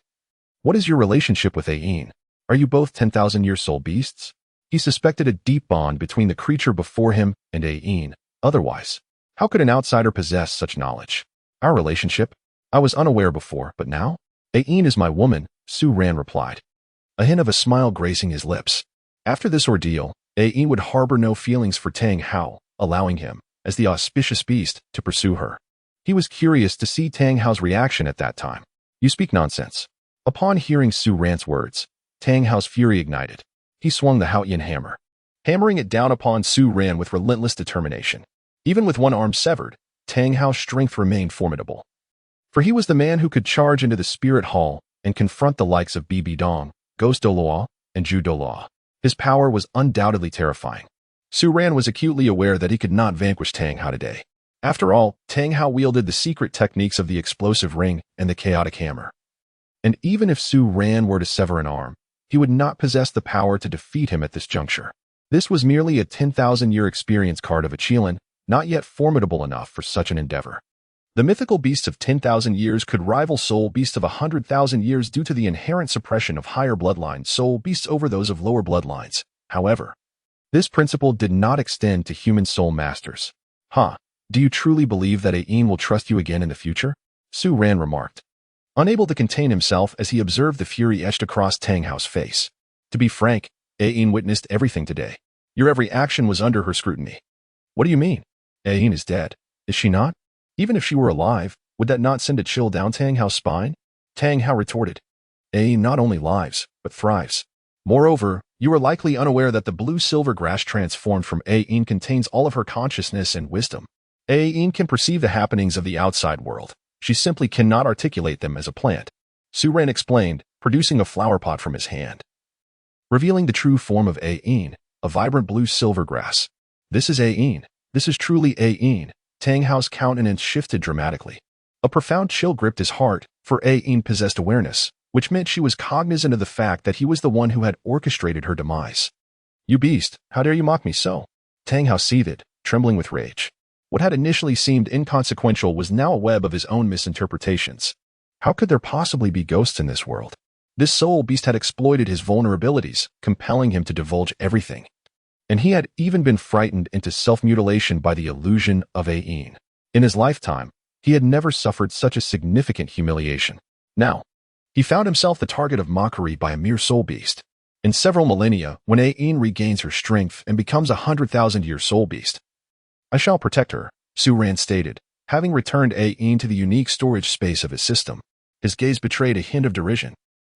"What is your relationship with Ain? Are you both 10,000-year soul beasts?" He suspected a deep bond between the creature before him and Ain. Otherwise, how could an outsider possess such knowledge? Our relationship? I was unaware before, but now? Ain is my woman, Su Ran replied, a hint of a smile gracing his lips. After this ordeal, Ain would harbor no feelings for Tang Hao, allowing him, as the auspicious beast, to pursue her. He was curious to see Tang Hao's reaction at that time. You speak nonsense. Upon hearing Su Ran's words, Tang Hao's fury ignited. He swung the Haotian hammer, hammering it down upon Su Ran with relentless determination. Even with one arm severed, Tang Hao's strength remained formidable. For he was the man who could charge into the spirit hall and confront the likes of Bibi Dong, Ghost Douluo, and Zhu Zhuqing. His power was undoubtedly terrifying. Su Ran was acutely aware that he could not vanquish Tang Hao today. After all, Tang Hao wielded the secret techniques of the explosive ring and the chaotic hammer. And even if Su Ran were to sever an arm, he would not possess the power to defeat him at this juncture. This was merely a 10,000-year experience card of a Qilin, not yet formidable enough for such an endeavor. The mythical beasts of 10,000 years could rival soul beasts of 100,000 years due to the inherent suppression of higher bloodline soul beasts over those of lower bloodlines. However, this principle did not extend to human soul masters. Do you truly believe that Ain will trust you again in the future? Su Ran remarked, unable to contain himself as he observed the fury etched across Tang Hao's face. To be frank, Ain witnessed everything today. Your every action was under her scrutiny. What do you mean? Ain is dead, is she not? Even if she were alive, would that not send a chill down Tang Hao's spine? Tang Hao retorted, Ain not only lives, but thrives. Moreover, you are likely unaware that the blue-silver grass transformed from Ain contains all of her consciousness and wisdom. Ain can perceive the happenings of the outside world. She simply cannot articulate them as a plant. Su Ran explained, producing a flower pot from his hand, revealing the true form of Ain, a vibrant blue-silver grass. This is Ain. This is truly Ain. Tang Hao's countenance shifted dramatically. A profound chill gripped his heart, for Ain possessed awareness, which meant she was cognizant of the fact that he was the one who had orchestrated her demise. You beast, how dare you mock me so? Tang Hao seethed, trembling with rage. What had initially seemed inconsequential was now a web of his own misinterpretations. How could there possibly be ghosts in this world? This soul beast had exploited his vulnerabilities, compelling him to divulge everything. And he had even been frightened into self-mutilation by the illusion of Ain. In his lifetime, he had never suffered such a significant humiliation. Now, he found himself the target of mockery by a mere soul beast. In several millennia, when Ain regains her strength and becomes a 100,000-year soul beast, I shall protect her, Su Ran stated, having returned Ain to the unique storage space of his system. His gaze betrayed a hint of derision.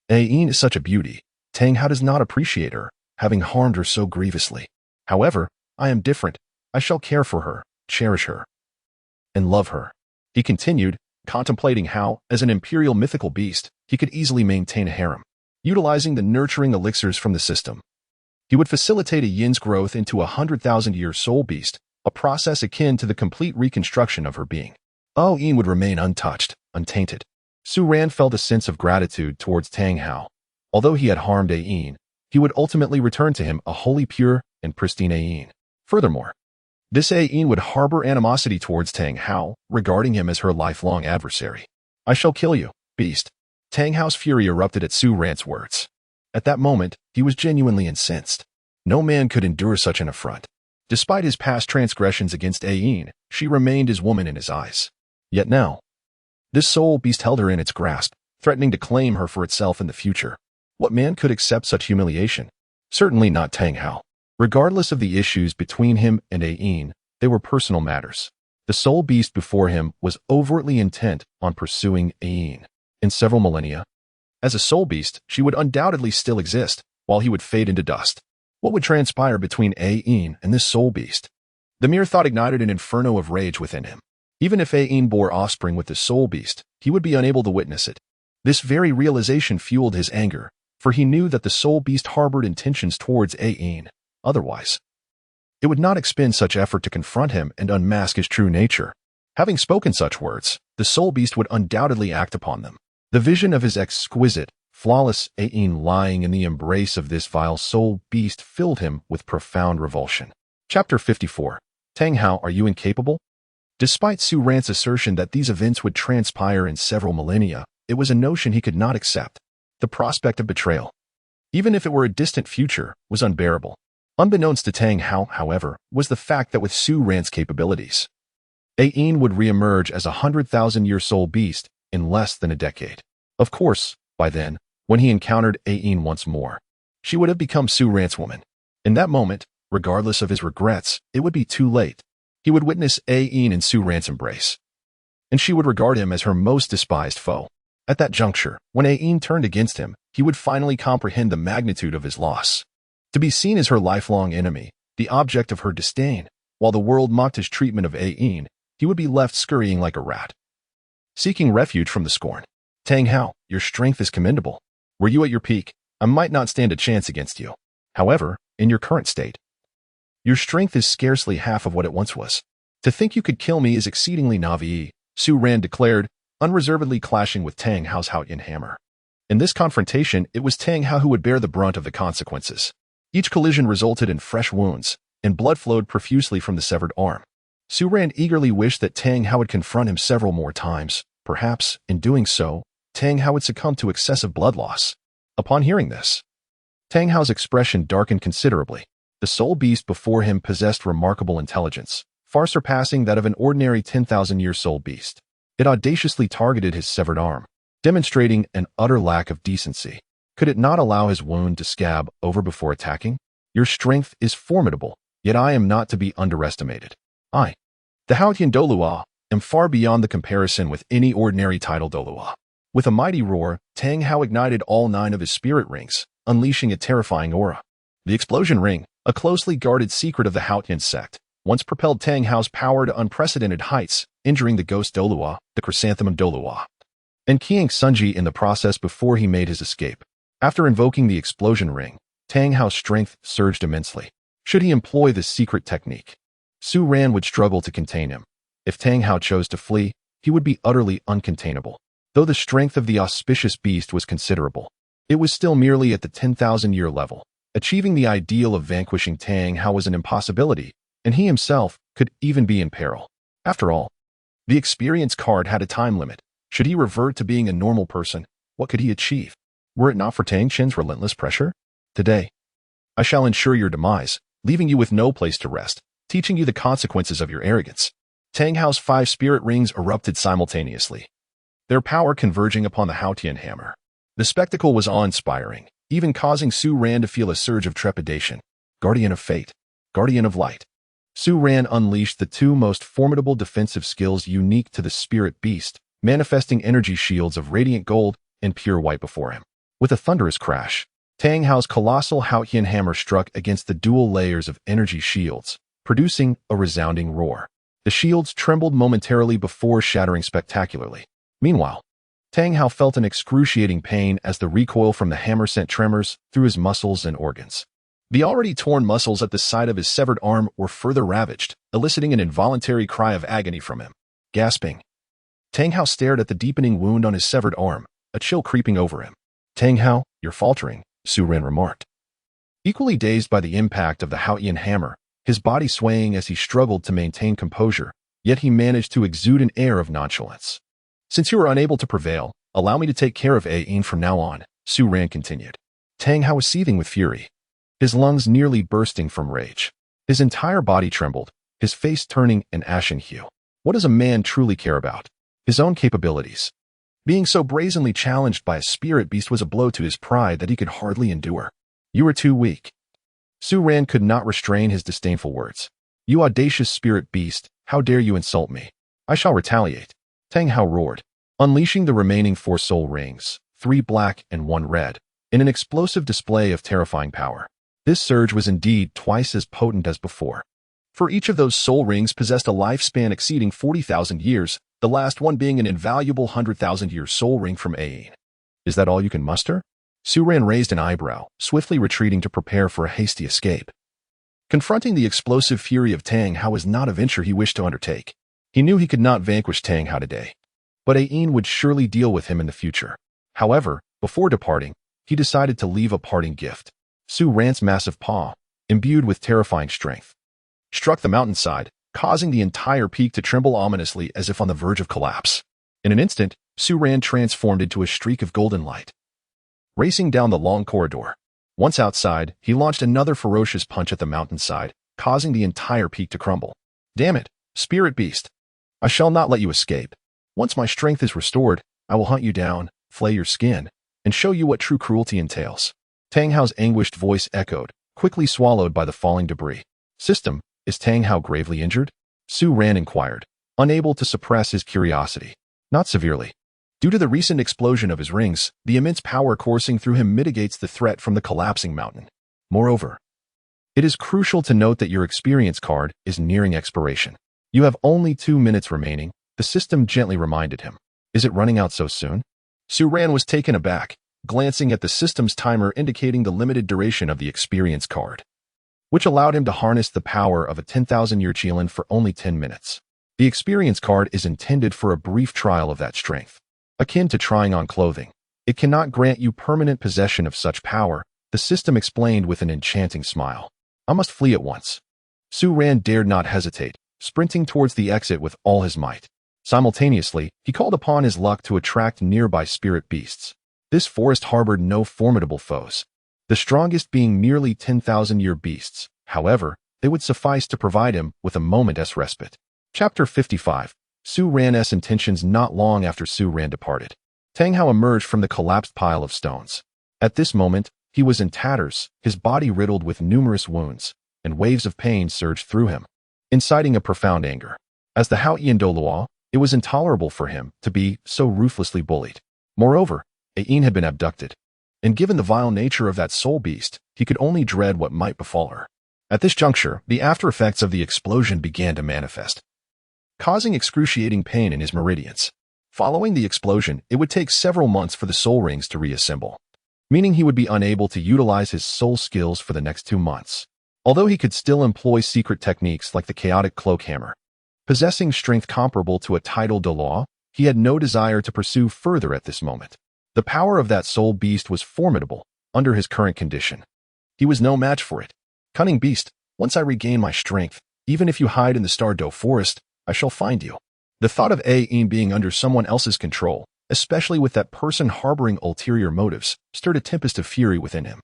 Ain is such a beauty. Tang Hao does not appreciate her, having harmed her so grievously. However, I am different. I shall care for her, cherish her, and love her. He continued, contemplating how, as an imperial mythical beast, he could easily maintain a harem. Utilizing the nurturing elixirs from the system, he would facilitate a yin's growth into a 100,000-year soul beast, a process akin to the complete reconstruction of her being. Ain would remain untouched, untainted. Su Ran felt a sense of gratitude towards Tang Hao. Although he had harmed Ain, he would ultimately return to him a wholly pure and pristine Ain. Furthermore, this Ain would harbor animosity towards Tang Hao, regarding him as her lifelong adversary. I shall kill you, beast. Tang Hao's fury erupted at Su Ran's words. At that moment, he was genuinely incensed. No man could endure such an affront. Despite his past transgressions against Ain, she remained his woman in his eyes. Yet now, this soul beast held her in its grasp, threatening to claim her for itself in the future. What man could accept such humiliation? Certainly not Tang Hao. Regardless of the issues between him and Ain, they were personal matters. The soul beast before him was overtly intent on pursuing Ain. In several millennia, as a soul beast, she would undoubtedly still exist, while he would fade into dust. What would transpire between Ain and this soul beast? The mere thought ignited an inferno of rage within him. Even if Ain bore offspring with the soul beast, he would be unable to witness it. This very realization fueled his anger, for he knew that the soul beast harbored intentions towards Ain. Otherwise, it would not expend such effort to confront him and unmask his true nature. Having spoken such words, the soul beast would undoubtedly act upon them. The vision of his exquisite, flawless Ain lying in the embrace of this vile soul beast filled him with profound revulsion. Chapter 54. Tang Hao, are you incapable? Despite Su Ran's assertion that these events would transpire in several millennia, it was a notion he could not accept. The prospect of betrayal, even if it were a distant future, was unbearable. Unbeknownst to Tang Hao, however, was the fact that with Su Ran's capabilities, Ain would reemerge as a 100,000-year soul beast in less than a decade. Of course, by then, when he encountered Ain once more, she would have become Su Ran's woman. In that moment, regardless of his regrets, it would be too late. He would witness Ain in Su Ran's embrace, and she would regard him as her most despised foe. At that juncture, when Ain turned against him, he would finally comprehend the magnitude of his loss. To be seen as her lifelong enemy, the object of her disdain, while the world mocked his treatment of Ain, he would be left scurrying like a rat, seeking refuge from the scorn. Tang Hao, your strength is commendable. Were you at your peak, I might not stand a chance against you. However, in your current state, your strength is scarcely half of what it once was. To think you could kill me is exceedingly naive, Su Ran declared, unreservedly clashing with Tang Hao's Haotian hammer. In this confrontation, it was Tang Hao who would bear the brunt of the consequences. Each collision resulted in fresh wounds, and blood flowed profusely from the severed arm. Su Ran eagerly wished that Tang Hao would confront him several more times. Perhaps, in doing so, Tang Hao would succumb to excessive blood loss. Upon hearing this, Tang Hao's expression darkened considerably. The soul beast before him possessed remarkable intelligence, far surpassing that of an ordinary 10,000-year soul beast. It audaciously targeted his severed arm, demonstrating an utter lack of decency. Could it not allow his wound to scab over before attacking? Your strength is formidable, yet I am not to be underestimated. I, the Haotian Douluo, am far beyond the comparison with any ordinary title Douluo. With a mighty roar, Tang Hao ignited all 9 of his spirit rings, unleashing a terrifying aura. The explosion ring, a closely guarded secret of the Haotian sect, once propelled Tang Hao's power to unprecedented heights, injuring the ghost Douluo, the chrysanthemum Douluo, and keying Sunji in the process before he made his escape. After invoking the explosion ring, Tang Hao's strength surged immensely. Should he employ this secret technique, Su Ran would struggle to contain him. If Tang Hao chose to flee, he would be utterly uncontainable. Though the strength of the auspicious beast was considerable, it was still merely at the 10,000-year level. Achieving the ideal of vanquishing Tang Hao was an impossibility, and he himself could even be in peril. After all, the experience card had a time limit. Should he revert to being a normal person, what could he achieve? Were it not for Tang Chen's relentless pressure? Today, I shall ensure your demise, leaving you with no place to rest, teaching you the consequences of your arrogance. Tang Hao's 5 spirit rings erupted simultaneously, their power converging upon the Haotian hammer. The spectacle was awe-inspiring, even causing Su Ran to feel a surge of trepidation. Guardian of Fate, Guardian of Light. Su Ran unleashed the 2 most formidable defensive skills unique to the spirit beast, manifesting energy shields of radiant gold and pure white before him. With a thunderous crash, Tang Hao's colossal Haotian hammer struck against the dual layers of energy shields, producing a resounding roar. The shields trembled momentarily before shattering spectacularly. Meanwhile, Tang Hao felt an excruciating pain as the recoil from the hammer sent tremors through his muscles and organs. The already torn muscles at the side of his severed arm were further ravaged, eliciting an involuntary cry of agony from him. Gasping, Tang Hao stared at the deepening wound on his severed arm, a chill creeping over him. Tang Hao, you're faltering, Su Ran remarked. Equally dazed by the impact of the Haotian hammer, his body swaying as he struggled to maintain composure, yet he managed to exude an air of nonchalance. Since you are unable to prevail, allow me to take care of Ain from now on, Su Ran continued. Tang Hao was seething with fury, his lungs nearly bursting from rage. His entire body trembled, his face turning an ashen hue. What does a man truly care about? His own capabilities. Being so brazenly challenged by a spirit beast was a blow to his pride that he could hardly endure. You are too weak. Su Ran could not restrain his disdainful words. You audacious spirit beast, how dare you insult me? I shall retaliate. Tang Hao roared, unleashing the remaining 4 soul rings, 3 black and 1 red, in an explosive display of terrifying power. This surge was indeed twice as potent as before. For each of those soul rings possessed a lifespan exceeding 40,000 years, the last one being an invaluable 100,000-year soul ring from Ain. Is that all you can muster? Su Ran raised an eyebrow, swiftly retreating to prepare for a hasty escape. Confronting the explosive fury of Tang Hao was not a venture he wished to undertake. He knew he could not vanquish Tang Hao today, but Ain would surely deal with him in the future. However, before departing, he decided to leave a parting gift. Su Ran's massive paw, imbued with terrifying strength, struck the mountainside, causing the entire peak to tremble ominously as if on the verge of collapse. In an instant, Su Ran transformed into a streak of golden light, racing down the long corridor. Once outside, he launched another ferocious punch at the mountainside, causing the entire peak to crumble. Damn it, spirit beast! I shall not let you escape. Once my strength is restored, I will hunt you down, flay your skin, and show you what true cruelty entails. Tang Hao's anguished voice echoed, quickly swallowed by the falling debris. System, is Tang Hao gravely injured? Su Ran inquired, unable to suppress his curiosity. Not severely. Due to the recent explosion of his rings, the immense power coursing through him mitigates the threat from the collapsing mountain. Moreover, it is crucial to note that your experience card is nearing expiration. You have only 2 minutes remaining, the system gently reminded him. Is it running out so soon? Su Ran was taken aback, glancing at the system's timer indicating the limited duration of the experience card, which allowed him to harness the power of a 10,000-year Qilin for only 10 minutes. The experience card is intended for a brief trial of that strength. Akin to trying on clothing, it cannot grant you permanent possession of such power, the system explained with an enchanting smile. I must flee at once. Su Ran dared not hesitate, sprinting towards the exit with all his might. Simultaneously, he called upon his luck to attract nearby spirit beasts. This forest harbored no formidable foes, the strongest being merely 10,000-year beasts. However, they would suffice to provide him with a moment's respite. Chapter 55. Su Ran's intentions. Not long after Su Ran departed, Tang Hao emerged from the collapsed pile of stones. At this moment, he was in tatters, his body riddled with numerous wounds, and waves of pain surged through him, inciting a profound anger. As the Hao in Douluo, it was intolerable for him to be so ruthlessly bullied. Moreover, Ain had been abducted, and given the vile nature of that soul beast, he could only dread what might befall her. At this juncture, the after effects of the explosion began to manifest, causing excruciating pain in his meridians. Following the explosion, it would take several months for the soul rings to reassemble, meaning he would be unable to utilize his soul skills for the next 2 months. Although he could still employ secret techniques like the chaotic cloak hammer, possessing strength comparable to a tidal Douluo, he had no desire to pursue further at this moment. The power of that soul beast was formidable under his current condition. He was no match for it. Cunning beast, once I regain my strength, even if you hide in the Stardoe forest, I shall find you. The thought of Ain being under someone else's control, especially with that person harboring ulterior motives, stirred a tempest of fury within him.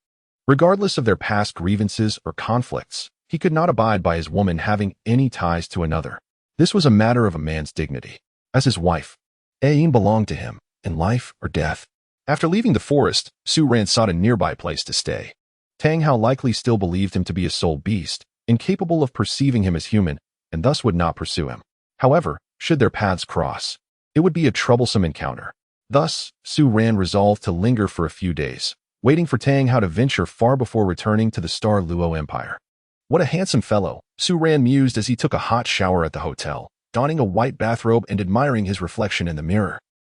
Regardless of their past grievances or conflicts, he could not abide by his woman having any ties to another. This was a matter of a man's dignity. As his wife, Ain belonged to him, in life or death. After leaving the forest, Su Ran sought a nearby place to stay. Tang Hao likely still believed him to be a soul beast, incapable of perceiving him as human, and thus would not pursue him. However, should their paths cross, it would be a troublesome encounter. Thus, Su Ran resolved to linger for a few days, waiting for Tang Hao to venture far before returning to the Star Luo Empire. What a handsome fellow, Su Ran mused as he took a hot shower at the hotel, donning a white bathrobe and admiring his reflection in the mirror.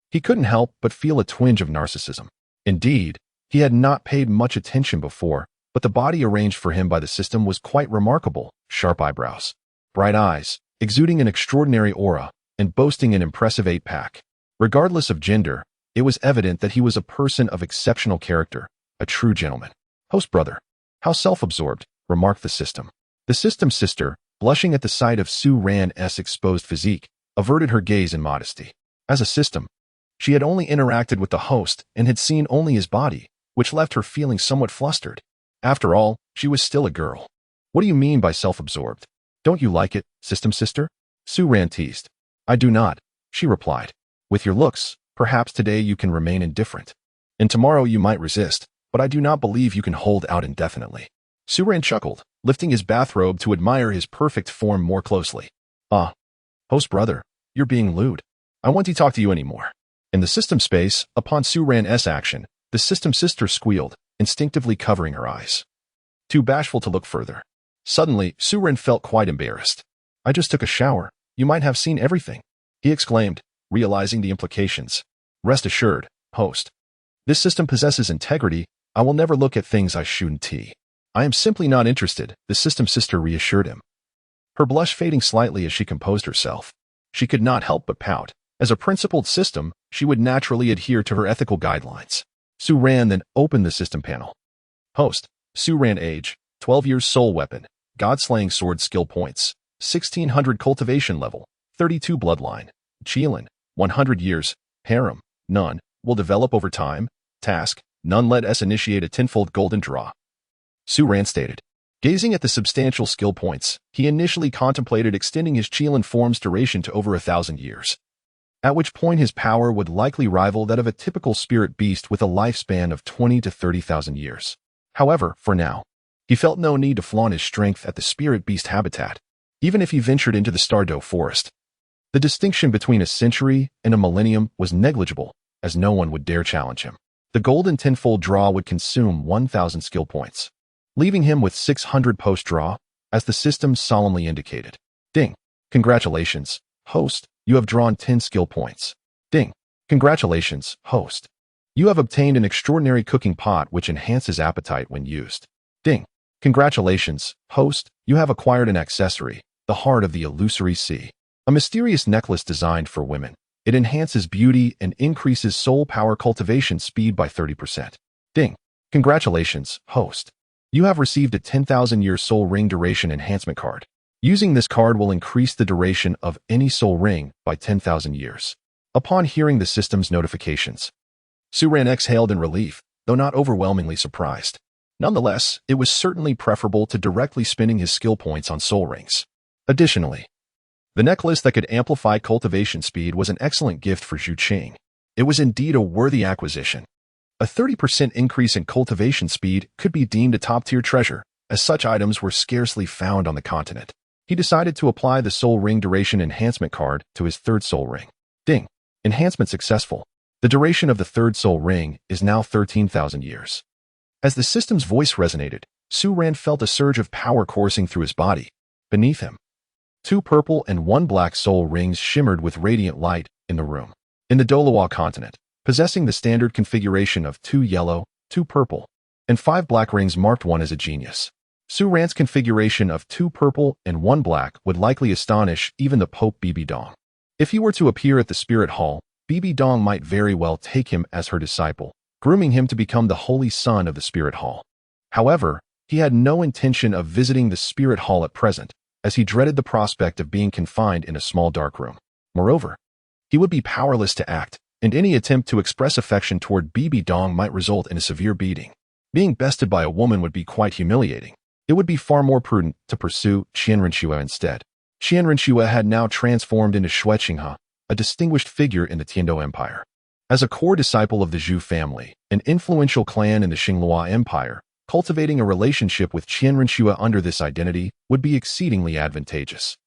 He couldn't help but feel a twinge of narcissism. Indeed, he had not paid much attention before, but the body arranged for him by the system was quite remarkable. Sharp eyebrows, bright eyes, exuding an extraordinary aura, and boasting an impressive 8-pack. Regardless of gender, it was evident that he was a person of exceptional character, a true gentleman. Host brother, how self-absorbed, remarked the system. The system's sister, blushing at the sight of Su Ran's exposed physique, averted her gaze in modesty. As a system, she had only interacted with the host and had seen only his body, which left her feeling somewhat flustered. After all, she was still a girl. What do you mean by self-absorbed? Don't you like it, system sister? Su Ran teased. I do not, she replied. With your looks, perhaps today you can remain indifferent, and tomorrow you might resist, but I do not believe you can hold out indefinitely. Su Ran chuckled, lifting his bathrobe to admire his perfect form more closely. Ah, host brother, you're being lewd. I won't talk to you anymore. In the system space, upon Su Ran's action, the system sister squealed, instinctively covering her eyes, too bashful to look further. Suddenly, Su Ran felt quite embarrassed. I just took a shower. You might have seen everything, he exclaimed, realizing the implications. Rest assured, host. This system possesses integrity. I will never look at things I shouldn't see. I am simply not interested, the system sister reassured him, her blush fading slightly as she composed herself. She could not help but pout. As a principled system, she would naturally adhere to her ethical guidelines. Su Ran then opened the system panel. Host, Su Ran age, 12 years soul weapon, God-slaying sword skill points, 1600 cultivation level, 32 bloodline, Qilin, 100 years, harem, none, will develop over time, task, none let us initiate a tenfold golden draw. Su Ran stated. Gazing at the substantial skill points, he initially contemplated extending his Qilin form's duration to over 1,000 years, at which point his power would likely rival that of a typical spirit beast with a lifespan of 20 to 30,000 years. However, for now, he felt no need to flaunt his strength at the spirit beast habitat, even if he ventured into the Stardoe forest. The distinction between a century and a millennium was negligible, as no one would dare challenge him. The golden tenfold draw would consume 1,000 skill points, leaving him with 600 post-draw, as the system solemnly indicated. Ding! Congratulations, host. You have drawn 10 skill points. Ding. Congratulations, host. You have obtained an extraordinary cooking pot which enhances appetite when used. Ding. Congratulations, host. You have acquired an accessory, the Heart of the Illusory Sea. A mysterious necklace designed for women. It enhances beauty and increases soul power cultivation speed by 30%. Ding. Congratulations, host. You have received a 10,000-year soul ring duration enhancement card. Using this card will increase the duration of any soul ring by 10,000 years. Upon hearing the system's notifications, Su Ran exhaled in relief, though not overwhelmingly surprised. Nonetheless, it was certainly preferable to directly spending his skill points on soul rings. Additionally, the necklace that could amplify cultivation speed was an excellent gift for Zhu Zhuqing. It was indeed a worthy acquisition. A 30% increase in cultivation speed could be deemed a top-tier treasure, as such items were scarcely found on the continent. He decided to apply the Soul Ring Duration Enhancement card to his third Soul Ring. Ding. Enhancement successful. The duration of the third Soul Ring is now 13,000 years. As the system's voice resonated, Su Ran felt a surge of power coursing through his body. Beneath him, 2 purple and 1 black soul rings shimmered with radiant light in the room. In the Douluo Continent, possessing the standard configuration of 2 yellow, 2 purple, and 5 black rings marked one as a genius. Su Ran's configuration of 2 purple and 1 black would likely astonish even the Pope Bibi Dong. If he were to appear at the Spirit Hall, Bibi Dong might very well take him as her disciple, grooming him to become the Holy Son of the Spirit Hall. However, he had no intention of visiting the Spirit Hall at present, as he dreaded the prospect of being confined in a small dark room. Moreover, he would be powerless to act, and any attempt to express affection toward Bibi Dong might result in a severe beating. Being bested by a woman would be quite humiliating. It would be far more prudent to pursue Qianrenxue instead. Qianrenxue had now transformed into Shueqinghe, a distinguished figure in the Tiando Empire. As a core disciple of the Zhu family, an influential clan in the Xinglua Empire, cultivating a relationship with Qianrenxue under this identity would be exceedingly advantageous.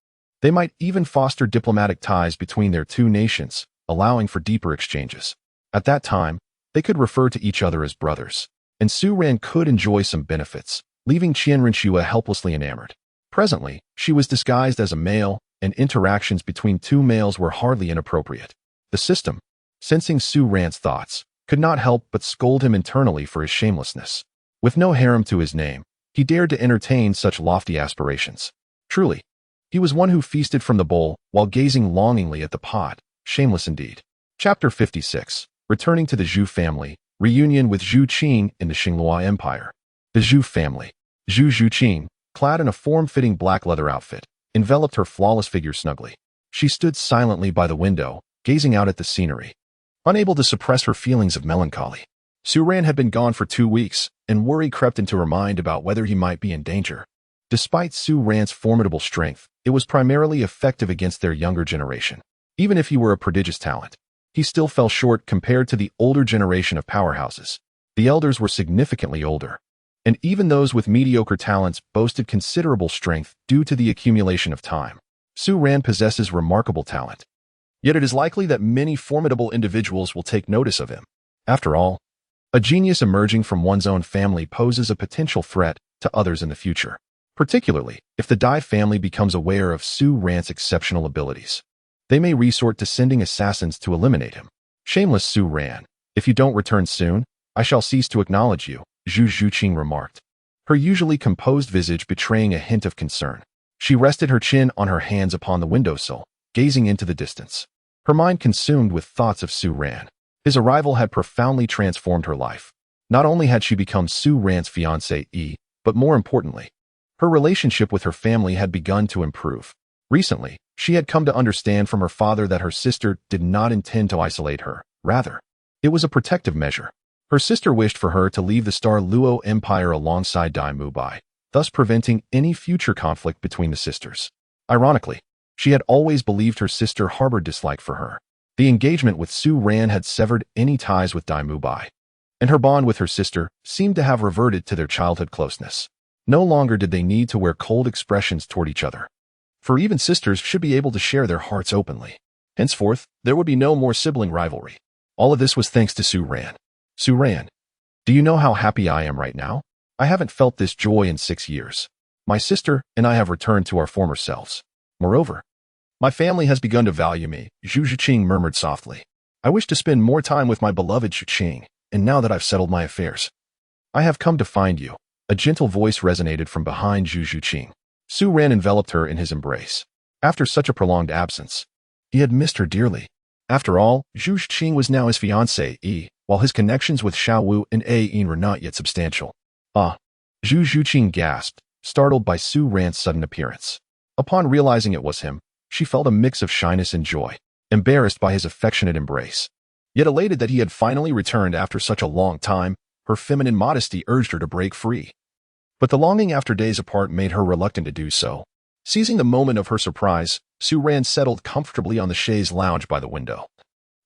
They might even foster diplomatic ties between their two nations, allowing for deeper exchanges. At that time, they could refer to each other as brothers, and Su Ran could enjoy some benefits, leaving Qianrenxue helplessly enamored. Presently, she was disguised as a male, and interactions between two males were hardly inappropriate. The system, sensing Su Ran's thoughts, could not help but scold him internally for his shamelessness. With no harem to his name, he dared to entertain such lofty aspirations. Truly, he was one who feasted from the bowl while gazing longingly at the pot. Shameless indeed. Chapter 56. Returning to the Zhu family, reunion with Zhu Qing in the Xinglua Empire. The Zhu family. Zhu Zhuqing, clad in a form-fitting black leather outfit, enveloped her flawless figure snugly. She stood silently by the window, gazing out at the scenery, unable to suppress her feelings of melancholy. Su Ran had been gone for 2 weeks, and worry crept into her mind about whether he might be in danger. Despite Su Ran's formidable strength, it was primarily effective against their younger generation. Even if he were a prodigious talent, he still fell short compared to the older generation of powerhouses. The elders were significantly older, and even those with mediocre talents boasted considerable strength due to the accumulation of time. Su Ran possesses remarkable talent, yet it is likely that many formidable individuals will take notice of him. After all, a genius emerging from one's own family poses a potential threat to others in the future, particularly if the Dai family becomes aware of Su Ran's exceptional abilities. They may resort to sending assassins to eliminate him. Shameless Su Ran, if you don't return soon, I shall cease to acknowledge you, Zhu Zhuqing remarked, her usually composed visage betraying a hint of concern. She rested her chin on her hands upon the windowsill, gazing into the distance, her mind consumed with thoughts of Su Ran. His arrival had profoundly transformed her life. Not only had she become Su Ran's fiancée, but more importantly, her relationship with her family had begun to improve. Recently, she had come to understand from her father that her sister did not intend to isolate her. Rather, it was a protective measure. Her sister wished for her to leave the Star Luo Empire alongside Dai Mu Bai, thus preventing any future conflict between the sisters. Ironically, she had always believed her sister harbored dislike for her. The engagement with Su Ran had severed any ties with Dai Mu Bai, and her bond with her sister seemed to have reverted to their childhood closeness. No longer did they need to wear cold expressions toward each other, for even sisters should be able to share their hearts openly. Henceforth, there would be no more sibling rivalry. All of this was thanks to Su Ran. Su Ran, do you know how happy I am right now? I haven't felt this joy in 6 years. My sister and I have returned to our former selves. Moreover, My family has begun to value me, Zhu Zhuqing murmured softly. I wish to spend more time with my beloved Zhuqing, and now that I've settled my affairs, I have come to find you. A gentle voice resonated from behind Zhu Zhuqing. Su Ran enveloped her in his embrace. After such a prolonged absence, he had missed her dearly. After all, Zhu Zhuqing was now his fiancée, while his connections with Xiao Wu and Yin were not yet substantial. Ah! Zhu Zhuqing gasped, startled by Su Ran's sudden appearance. Upon realizing it was him, she felt a mix of shyness and joy, embarrassed by his affectionate embrace. Yet elated that he had finally returned after such a long time, her feminine modesty urged her to break free. But the longing after days apart made her reluctant to do so. Seizing the moment of her surprise, Su Ran settled comfortably on the chaise lounge by the window,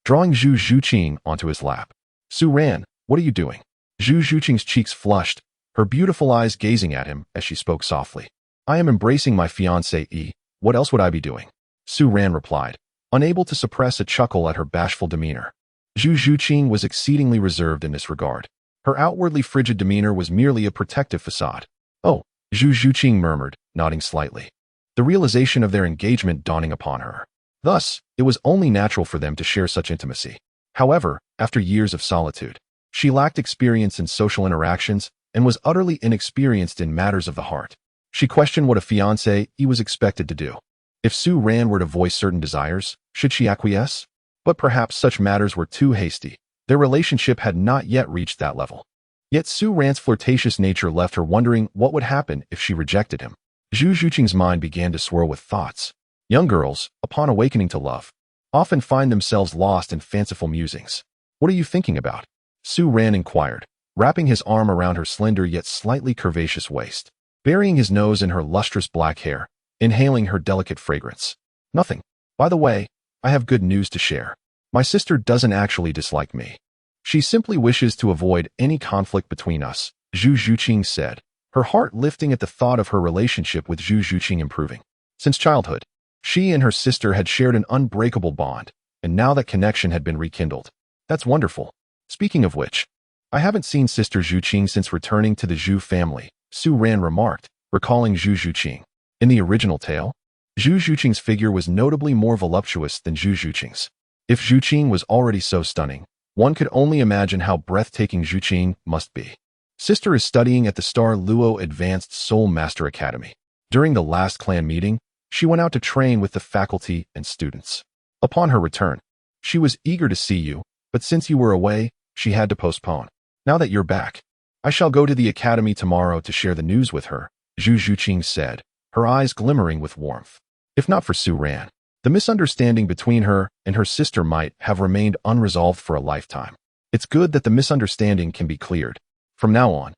drawing Zhu Zhuqing onto his lap. Su Ran, what are you doing? Zhu Zhuqing's cheeks flushed, her beautiful eyes gazing at him as she spoke softly. I am embracing my fiancée. What else would I be doing? Su Ran replied, unable to suppress a chuckle at her bashful demeanor. Zhu Zhuqing was exceedingly reserved in this regard. Her outwardly frigid demeanor was merely a protective facade. Oh, Zhu Zhuqing murmured, nodding slightly, the realization of their engagement dawning upon her. Thus, it was only natural for them to share such intimacy. However, after years of solitude, she lacked experience in social interactions and was utterly inexperienced in matters of the heart. She questioned what a fiancé was expected to do. If Su Ran were to voice certain desires, should she acquiesce? But perhaps such matters were too hasty. Their relationship had not yet reached that level. Yet Su Ran's flirtatious nature left her wondering what would happen if she rejected him. Zhu Zhuqing's mind began to swirl with thoughts. Young girls, upon awakening to love, often find themselves lost in fanciful musings. What are you thinking about? Su Ran inquired, wrapping his arm around her slender yet slightly curvaceous waist, burying his nose in her lustrous black hair, inhaling her delicate fragrance. Nothing. By the way, I have good news to share. My sister doesn't actually dislike me. She simply wishes to avoid any conflict between us, Zhu Zhuqing said, her heart lifting at the thought of her relationship with Zhu Zhuqing improving. Since childhood, she and her sister had shared an unbreakable bond, and now that connection had been rekindled. That's wonderful. Speaking of which, I haven't seen Sister Zhuqing since returning to the Zhu family, Su Ran remarked, recalling Zhu Zhuqing. In the original tale, Zhu Zhuqing's figure was notably more voluptuous than Zhu Zhuqing's. If Zhuqing was already so stunning, one could only imagine how breathtaking Zhuqing must be. Sister is studying at the Star Luo Advanced Soul Master Academy. During the last clan meeting, she went out to train with the faculty and students. Upon her return, she was eager to see you, but since you were away, she had to postpone. Now that you're back, I shall go to the academy tomorrow to share the news with her, Zhu Zhuqing said, her eyes glimmering with warmth. If not for Su Ran, the misunderstanding between her and her sister might have remained unresolved for a lifetime. It's good that the misunderstanding can be cleared. From now on,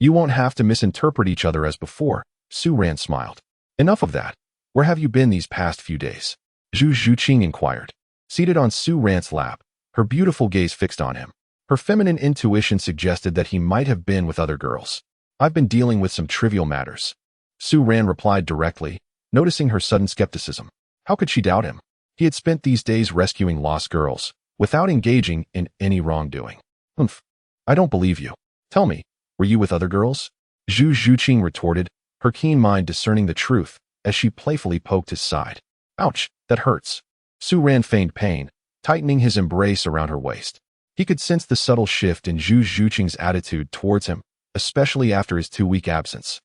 you won't have to misinterpret each other as before, Su Ran smiled. Enough of that. Where have you been these past few days? Zhu Zhuqing inquired. Seated on Su Ran's lap, her beautiful gaze fixed on him. Her feminine intuition suggested that he might have been with other girls. I've been dealing with some trivial matters. Su Ran replied directly, noticing her sudden skepticism. How could she doubt him? He had spent these days rescuing lost girls, without engaging in any wrongdoing. I don't believe you. Tell me, were you with other girls? Zhu Zhuqing retorted, her keen mind discerning the truth, as she playfully poked his side. Ouch, that hurts. Su Ran feigned pain, tightening his embrace around her waist. He could sense the subtle shift in Zhu Zhuqing's attitude towards him, especially after his 2-week absence,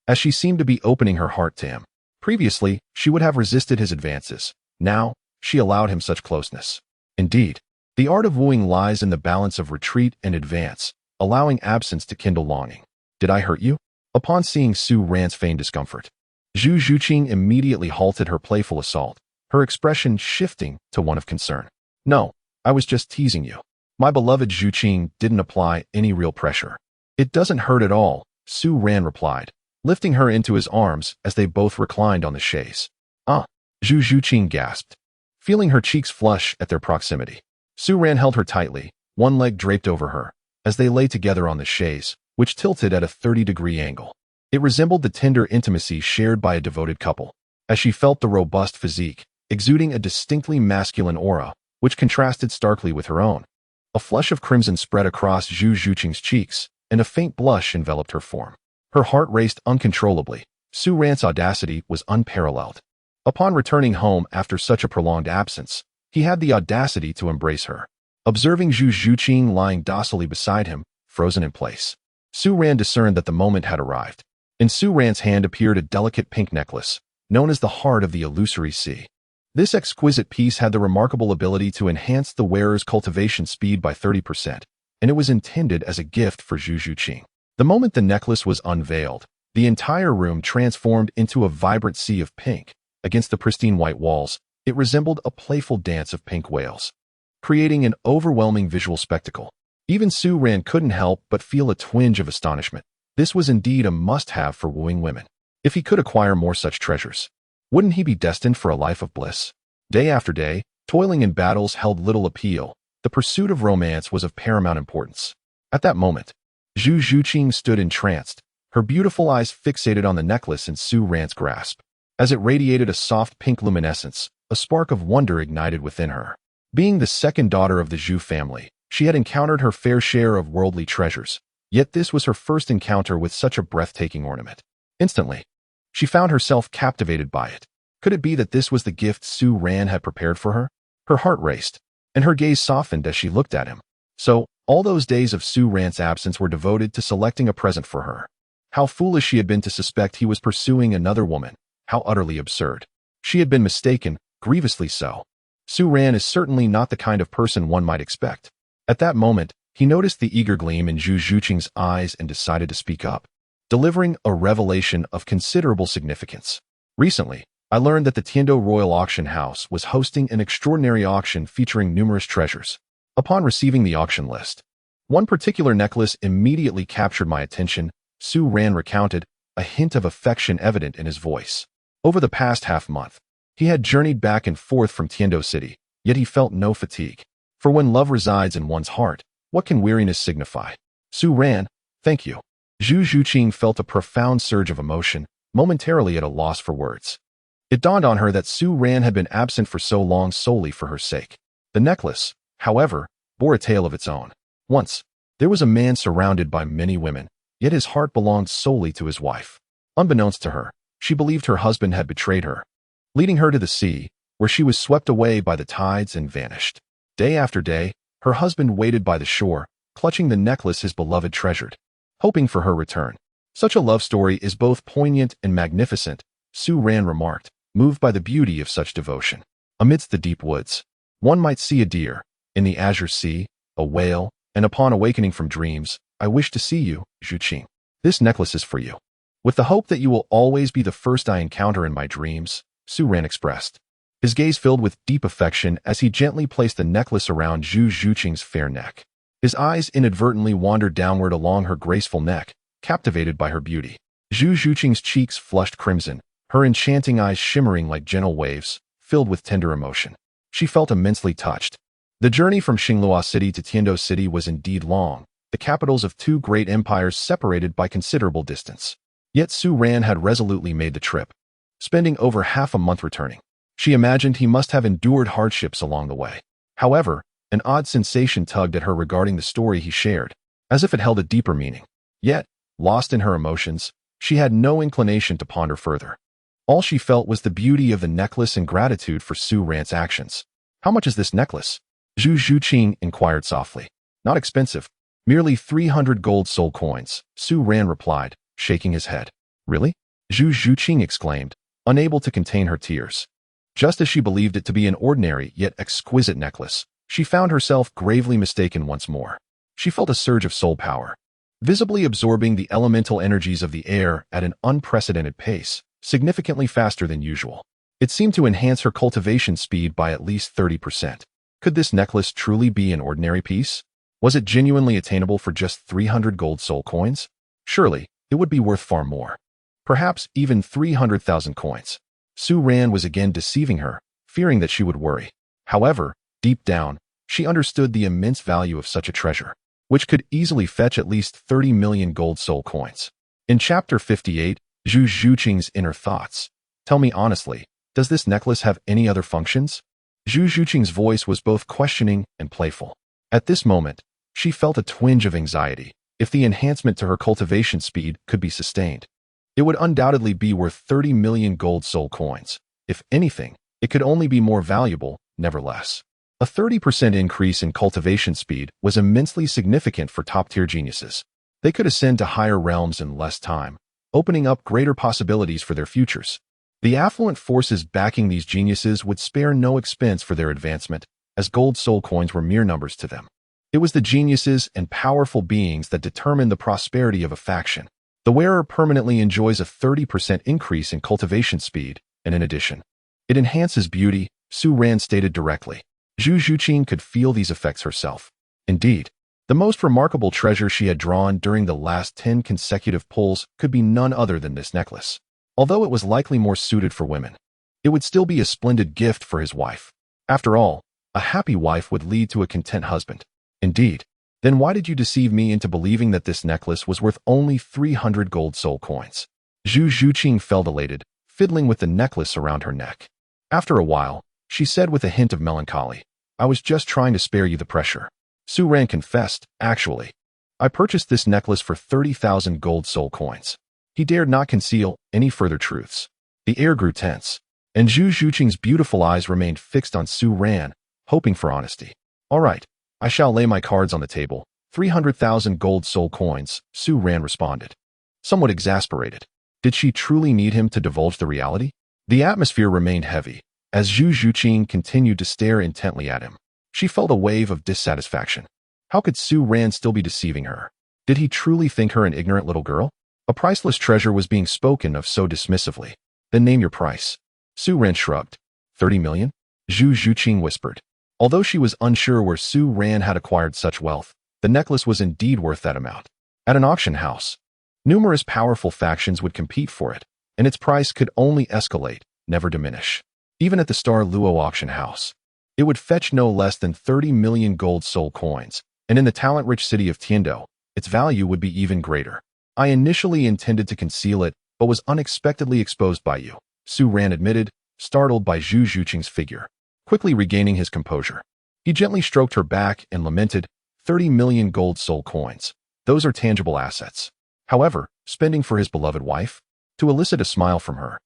as she seemed to be opening her heart to him. Previously, she would have resisted his advances. Now, she allowed him such closeness. Indeed, the art of wooing lies in the balance of retreat and advance, allowing absence to kindle longing. Did I hurt you? Upon seeing Su Ran's feigned discomfort, Zhu Zhuqing immediately halted her playful assault, her expression shifting to one of concern. No, I was just teasing you. My beloved Zhuqing didn't apply any real pressure. It doesn't hurt at all, Su Ran replied, lifting her into his arms as they both reclined on the chaise. Ah, Zhu Zhuqing gasped, feeling her cheeks flush at their proximity. Su Ran held her tightly, one leg draped over her, as they lay together on the chaise, which tilted at a 30-degree angle. It resembled the tender intimacy shared by a devoted couple, as she felt the robust physique, exuding a distinctly masculine aura, which contrasted starkly with her own. A flush of crimson spread across Zhu Zhuqing's cheeks, and a faint blush enveloped her form. Her heart raced uncontrollably. Su Ran's audacity was unparalleled. Upon returning home after such a prolonged absence, he had the audacity to embrace her. Observing Zhu Zhuqing lying docilely beside him, frozen in place, Su Ran discerned that the moment had arrived. In Su Ran's hand appeared a delicate pink necklace, known as the Heart of the Illusory Sea. This exquisite piece had the remarkable ability to enhance the wearer's cultivation speed by 30%, and it was intended as a gift for Zhu Zhuqing. The moment the necklace was unveiled, the entire room transformed into a vibrant sea of pink. Against the pristine white walls, it resembled a playful dance of pink whales, creating an overwhelming visual spectacle. Even Su Ran couldn't help but feel a twinge of astonishment. This was indeed a must-have for wooing women. If he could acquire more such treasures, wouldn't he be destined for a life of bliss? Day after day, toiling in battles held little appeal. The pursuit of romance was of paramount importance. At that moment, Zhu Zhuqing stood entranced, her beautiful eyes fixated on the necklace in Su Ran's grasp. As it radiated a soft pink luminescence, a spark of wonder ignited within her. Being the second daughter of the Zhu family, she had encountered her fair share of worldly treasures, yet this was her first encounter with such a breathtaking ornament. Instantly, she found herself captivated by it. Could it be that this was the gift Su Ran had prepared for her? Her heart raced, and her gaze softened as she looked at him. So, all those days of Su Ran's absence were devoted to selecting a present for her. How foolish she had been to suspect he was pursuing another woman. How utterly absurd. She had been mistaken, grievously so. Su Ran is certainly not the kind of person one might expect. At that moment, he noticed the eager gleam in Zhu Zhuqing's eyes and decided to speak up, delivering a revelation of considerable significance. Recently, I learned that the Tiando Royal Auction House was hosting an extraordinary auction featuring numerous treasures. Upon receiving the auction list, one particular necklace immediately captured my attention. Su Ran recounted, a hint of affection evident in his voice. Over the past half-month, he had journeyed back and forth from Tiando City, yet he felt no fatigue. For when love resides in one's heart, what can weariness signify? Su Ran, thank you. Zhu Zhuqing felt a profound surge of emotion, momentarily at a loss for words. It dawned on her that Su Ran had been absent for so long solely for her sake. The necklace, however, bore a tale of its own. Once, there was a man surrounded by many women, yet his heart belonged solely to his wife. Unbeknownst to her, she believed her husband had betrayed her, leading her to the sea, where she was swept away by the tides and vanished. Day after day, her husband waited by the shore, clutching the necklace his beloved treasured, hoping for her return. Such a love story is both poignant and magnificent, Su Ran remarked, moved by the beauty of such devotion. Amidst the deep woods, one might see a deer, in the azure sea, a whale, and upon awakening from dreams, I wish to see you, Zhuqing. This necklace is for you. With the hope that you will always be the first I encounter in my dreams, Su Ran expressed. His gaze filled with deep affection as he gently placed the necklace around Zhu Zhuqing's fair neck. His eyes inadvertently wandered downward along her graceful neck, captivated by her beauty. Zhu Zhuqing's cheeks flushed crimson, her enchanting eyes shimmering like gentle waves, filled with tender emotion. She felt immensely touched. The journey from Xinglua City to Tiando City was indeed long, the capitals of two great empires separated by considerable distance. Yet Su Ran had resolutely made the trip, spending over half a month returning. She imagined he must have endured hardships along the way. However, an odd sensation tugged at her regarding the story he shared, as if it held a deeper meaning. Yet, lost in her emotions, she had no inclination to ponder further. All she felt was the beauty of the necklace and gratitude for Su Ran's actions. How much is this necklace? Zhu Zhuqing inquired softly. Not expensive. Merely 300 gold soul coins, Su Ran replied, shaking his head. Really? Zhu Zhuqing exclaimed, unable to contain her tears. Just as she believed it to be an ordinary yet exquisite necklace, she found herself gravely mistaken once more. She felt a surge of soul power, visibly absorbing the elemental energies of the air at an unprecedented pace, significantly faster than usual. It seemed to enhance her cultivation speed by at least 30%. Could this necklace truly be an ordinary piece? Was it genuinely attainable for just 300 gold soul coins? Surely, it would be worth far more. Perhaps even 300,000 coins. Su Ran was again deceiving her, fearing that she would worry. However, deep down, she understood the immense value of such a treasure, which could easily fetch at least 30 million gold soul coins. In Chapter 58, Zhu Zhuqing's Inner Thoughts. Tell me honestly, does this necklace have any other functions? Zhu Zhuqing's voice was both questioning and playful. At this moment, she felt a twinge of anxiety. If the enhancement to her cultivation speed could be sustained, it would undoubtedly be worth 30 million gold soul coins. If anything, it could only be more valuable, never less. A 30% increase in cultivation speed was immensely significant for top-tier geniuses. They could ascend to higher realms in less time, opening up greater possibilities for their futures. The affluent forces backing these geniuses would spare no expense for their advancement, as gold soul coins were mere numbers to them. It was the geniuses and powerful beings that determined the prosperity of a faction. The wearer permanently enjoys a 30% increase in cultivation speed, and in addition, it enhances beauty, Su Ran stated directly. Zhu Zhuqing could feel these effects herself. Indeed, the most remarkable treasure she had drawn during the last 10 consecutive pulls could be none other than this necklace. Although it was likely more suited for women, it would still be a splendid gift for his wife. After all, a happy wife would lead to a content husband. Indeed, then why did you deceive me into believing that this necklace was worth only 300 gold soul coins? Zhu Zhuqing felt elated, fiddling with the necklace around her neck. After a while, she said with a hint of melancholy, I was just trying to spare you the pressure. Su Ran confessed, actually, I purchased this necklace for 30,000 gold soul coins. He dared not conceal any further truths. The air grew tense, and Zhu Zhuqing's beautiful eyes remained fixed on Su Ran, hoping for honesty. All right, I shall lay my cards on the table. 300,000 gold soul coins, Su Ran responded. Somewhat exasperated. Did she truly need him to divulge the reality? The atmosphere remained heavy, as Zhu Zhuqing continued to stare intently at him. She felt a wave of dissatisfaction. How could Su Ran still be deceiving her? Did he truly think her an ignorant little girl? A priceless treasure was being spoken of so dismissively. Then name your price. Su Ran shrugged. 30 million? Zhu Zhuqing whispered. Although she was unsure where Su Ran had acquired such wealth, the necklace was indeed worth that amount. At an auction house, numerous powerful factions would compete for it, and its price could only escalate, never diminish. Even at the Star Luo auction house, it would fetch no less than 30 million gold soul coins, and in the talent-rich city of Tiando, its value would be even greater. I initially intended to conceal it, but was unexpectedly exposed by you, Su Ran admitted, startled by Zhu Zhuqing's figure. Quickly regaining his composure, he gently stroked her back and lamented, 30 million gold soul coins. Those are tangible assets. However, spending for his beloved wife? To elicit a smile from her,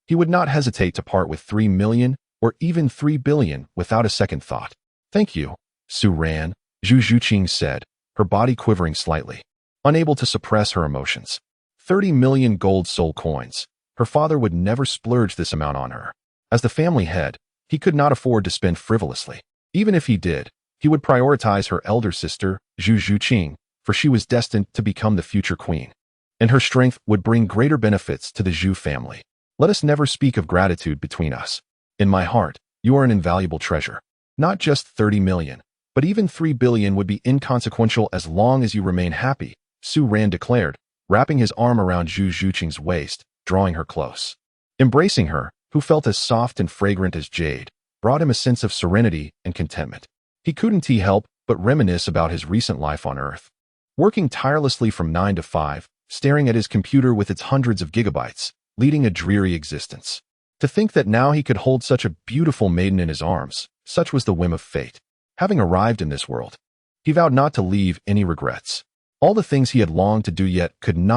he would not hesitate to part with 3 million or even 3 billion without a second thought. Thank you, Su Ran, Zhu Zhuqing said, her body quivering slightly, unable to suppress her emotions. 30 million gold soul coins. Her father would never splurge this amount on her. As the family head, he could not afford to spend frivolously. Even if he did, he would prioritize her elder sister, Zhu Zhuqing, for she was destined to become the future queen, and her strength would bring greater benefits to the Zhu family. Let us never speak of gratitude between us. In my heart, you are an invaluable treasure. Not just 30 million, but even 3 billion would be inconsequential as long as you remain happy, Su Ran declared, wrapping his arm around Zhu Zhuqing's waist, drawing her close. Embracing her, who felt as soft and fragrant as jade, brought him a sense of serenity and contentment. He couldn't help but reminisce about his recent life on Earth. Working tirelessly from 9 to 5, staring at his computer with its hundreds of gigabytes, leading a dreary existence. To think that now he could hold such a beautiful maiden in his arms, such was the whim of fate. Having arrived in this world, he vowed not to leave any regrets. All the things he had longed to do yet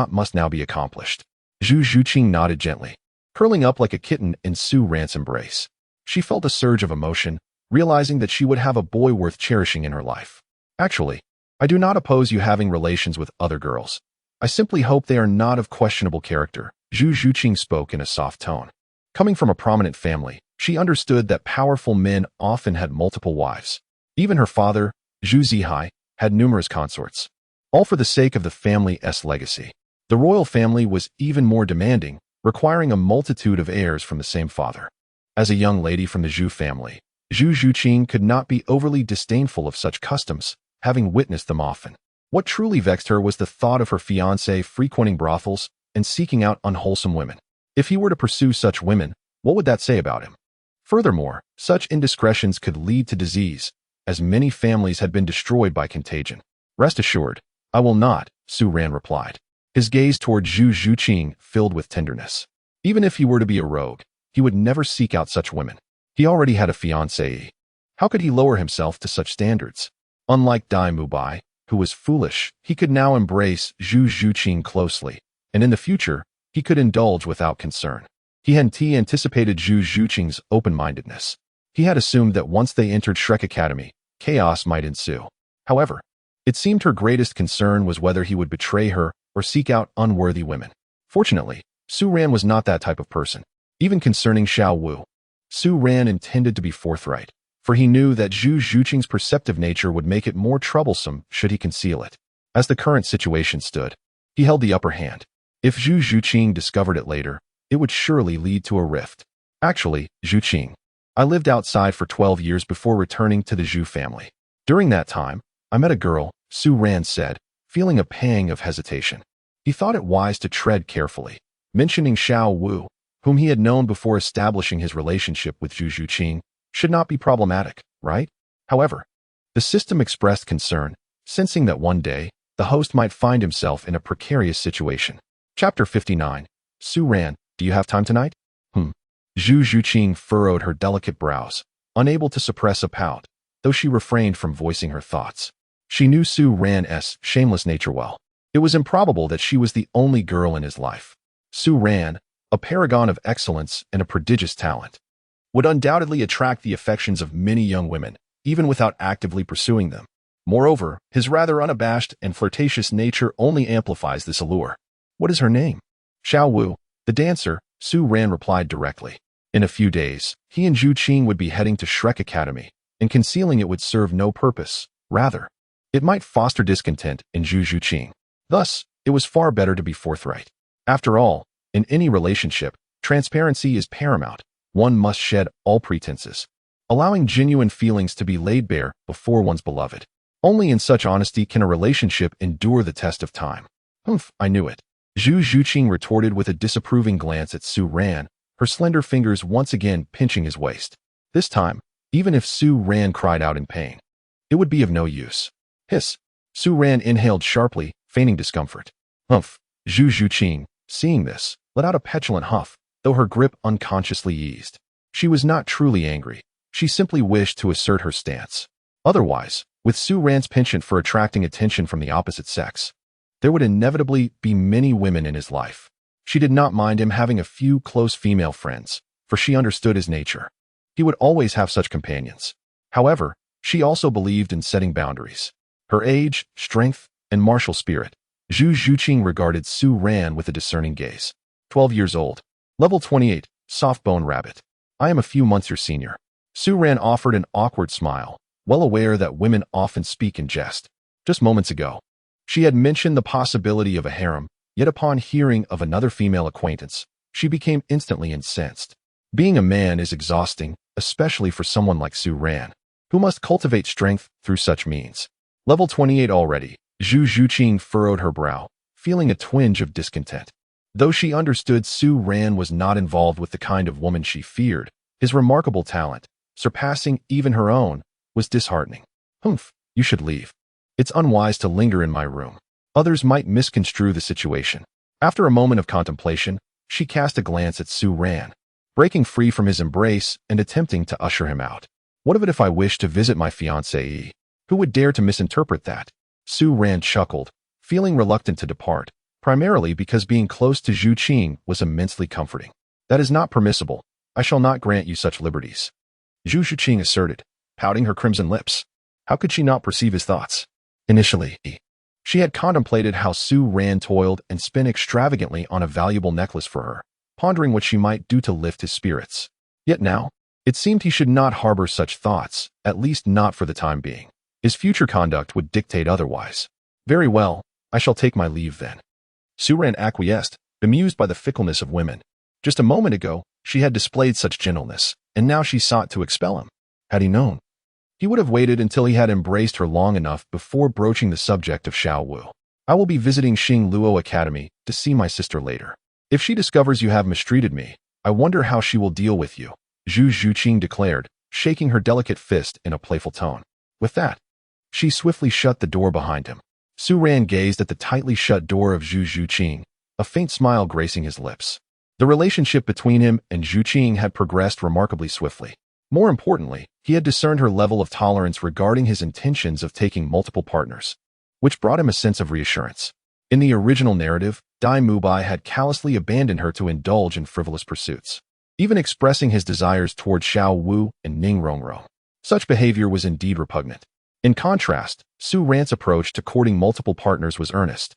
must now be accomplished. Zhu Zhuqing nodded gently, curling up like a kitten in Su Ran's embrace. She felt a surge of emotion, realizing that she would have a boy worth cherishing in her life. Actually, I do not oppose you having relations with other girls. I simply hope they are not of questionable character, Zhu Zhuqing spoke in a soft tone. Coming from a prominent family, she understood that powerful men often had multiple wives. Even her father, Zhu Zihai, had numerous consorts, all for the sake of the family's legacy. The royal family was even more demanding, requiring a multitude of heirs from the same father. As a young lady from the Zhu family, Zhu Zhuqing could not be overly disdainful of such customs, having witnessed them often. What truly vexed her was the thought of her fiancé frequenting brothels and seeking out unwholesome women. If he were to pursue such women, what would that say about him? Furthermore, such indiscretions could lead to disease, as many families had been destroyed by contagion. Rest assured, I will not, Su Ran replied, his gaze toward Zhu Zhuqing filled with tenderness. Even if he were to be a rogue, he would never seek out such women. He already had a fiancée. How could he lower himself to such standards? Unlike Mu Bai, who was foolish, he could now embrace Zhu Zhuqing closely, and in the future, he could indulge without concern. He had anticipated Zhu Zhuqing's open-mindedness. He had assumed that once they entered Shrek Academy, chaos might ensue. However, it seemed her greatest concern was whether he would betray her or seek out unworthy women. Fortunately, Su Ran was not that type of person. Even concerning Xiao Wu, Su Ran intended to be forthright, for he knew that Zhu Zhuqing's perceptive nature would make it more troublesome should he conceal it. As the current situation stood, he held the upper hand. If Zhu Zhuqing discovered it later, it would surely lead to a rift. Actually, Zhuqing, I lived outside for 12 years before returning to the Zhu family. During that time, I met a girl, Su Ran said, feeling a pang of hesitation. He thought it wise to tread carefully. Mentioning Xiao Wu, whom he had known before establishing his relationship with Zhu Zhuqing, should not be problematic, right? However, the system expressed concern, sensing that one day, the host might find himself in a precarious situation. Chapter 59. Su Ran, do you have time tonight? Zhu Zhuqing furrowed her delicate brows, unable to suppress a pout, though she refrained from voicing her thoughts. She knew Su Ran's shameless nature well. It was improbable that she was the only girl in his life. Su Ran, a paragon of excellence and a prodigious talent, would undoubtedly attract the affections of many young women, even without actively pursuing them. Moreover, his rather unabashed and flirtatious nature only amplifies this allure. What is her name? Xiao Wu, the dancer, Su Ran replied directly. In a few days, he and Zhuqing would be heading to Shrek Academy, and concealing it would serve no purpose. Rather, it might foster discontent in Zhu Zhuqing. Thus, it was far better to be forthright. After all, in any relationship, transparency is paramount. One must shed all pretenses, allowing genuine feelings to be laid bare before one's beloved. Only in such honesty can a relationship endure the test of time. I knew it. Zhu Zhuqing retorted with a disapproving glance at Su Ran, her slender fingers once again pinching his waist. This time, even if Su Ran cried out in pain, it would be of no use. Hiss. Su Ran inhaled sharply, feigning discomfort. Zhu Zhuqing, seeing this, let out a petulant huff, though her grip unconsciously eased. She was not truly angry. She simply wished to assert her stance. Otherwise, with Su Ran's penchant for attracting attention from the opposite sex, there would inevitably be many women in his life. She did not mind him having a few close female friends, for she understood his nature. He would always have such companions. However, she also believed in setting boundaries. Her age, strength, and martial spirit, Zhu Zhuqing regarded Su Ran with a discerning gaze. 12 years old. Level 28, soft-bone rabbit. I am a few months your senior. Su Ran offered an awkward smile, well aware that women often speak in jest. Just moments ago, she had mentioned the possibility of a harem, yet upon hearing of another female acquaintance, she became instantly incensed. Being a man is exhausting, especially for someone like Su Ran, who must cultivate strength through such means. Level 28 already, Zhu Zhuqing furrowed her brow, feeling a twinge of discontent. Though she understood Su Ran was not involved with the kind of woman she feared, his remarkable talent, surpassing even her own, was disheartening. You should leave. It's unwise to linger in my room. Others might misconstrue the situation. After a moment of contemplation, she cast a glance at Su Ran, breaking free from his embrace and attempting to usher him out. What of it if I wish to visit my fiancée? Who would dare to misinterpret that? Su Ran chuckled, feeling reluctant to depart, primarily because being close to Zhuqing was immensely comforting. That is not permissible. I shall not grant you such liberties. Zhu Zhuqing asserted, pouting her crimson lips. How could she not perceive his thoughts? Initially, she had contemplated how Su Ran toiled and spent extravagantly on a valuable necklace for her, pondering what she might do to lift his spirits. Yet now, it seemed he should not harbor such thoughts, at least not for the time being. His future conduct would dictate otherwise. Very well, I shall take my leave then. Su Ran acquiesced, bemused by the fickleness of women. Just a moment ago, she had displayed such gentleness, and now she sought to expel him. Had he known, he would have waited until he had embraced her long enough before broaching the subject of Xiao Wu. I will be visiting Douluo Academy to see my sister later. If she discovers you have mistreated me, I wonder how she will deal with you, Zhu Zhuqing declared, shaking her delicate fist in a playful tone. With that, she swiftly shut the door behind him. Su Ran gazed at the tightly shut door of Zhu Zhuqing, a faint smile gracing his lips. The relationship between him and Zhuqing had progressed remarkably swiftly. More importantly, he had discerned her level of tolerance regarding his intentions of taking multiple partners, which brought him a sense of reassurance. In the original narrative, Mu Bai had callously abandoned her to indulge in frivolous pursuits, even expressing his desires toward Xiao Wu and Ning Rongrong. Such behavior was indeed repugnant. In contrast, Su Ran's approach to courting multiple partners was earnest.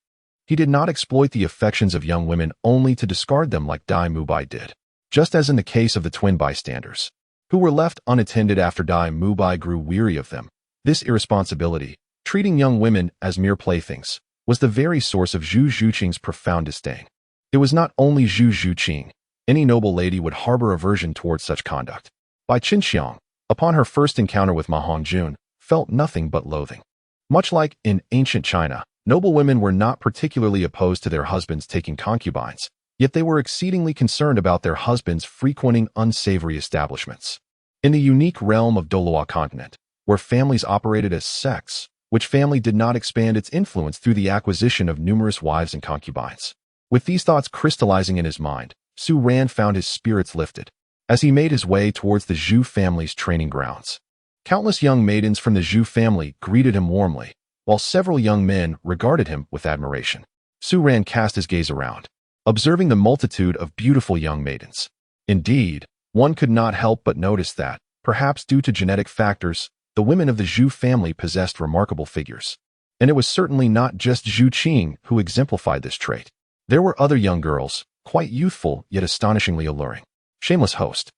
He did not exploit the affections of young women only to discard them like Mu Bai did. Just as in the case of the twin bystanders, who were left unattended after Mu Bai grew weary of them. This irresponsibility, treating young women as mere playthings, was the very source of Zhu Zhuqing's profound disdain. It was not only Zhu Zhuqing. Any noble lady would harbor aversion towards such conduct. Bai Qinxiang, upon her first encounter with Ma Hongjun, felt nothing but loathing. Much like in ancient China, noble women were not particularly opposed to their husbands taking concubines, yet they were exceedingly concerned about their husbands frequenting unsavory establishments. In the unique realm of Douluo Continent, where families operated as sects, which family did not expand its influence through the acquisition of numerous wives and concubines. With these thoughts crystallizing in his mind, Su Ran found his spirits lifted as he made his way towards the Zhu family's training grounds. Countless young maidens from the Zhu family greeted him warmly, while several young men regarded him with admiration. Su Ran cast his gaze around, observing the multitude of beautiful young maidens. Indeed, one could not help but notice that, perhaps due to genetic factors, the women of the Zhu family possessed remarkable figures. And it was certainly not just Zhu Qing who exemplified this trait. There were other young girls, quite youthful yet astonishingly alluring. Shameless host.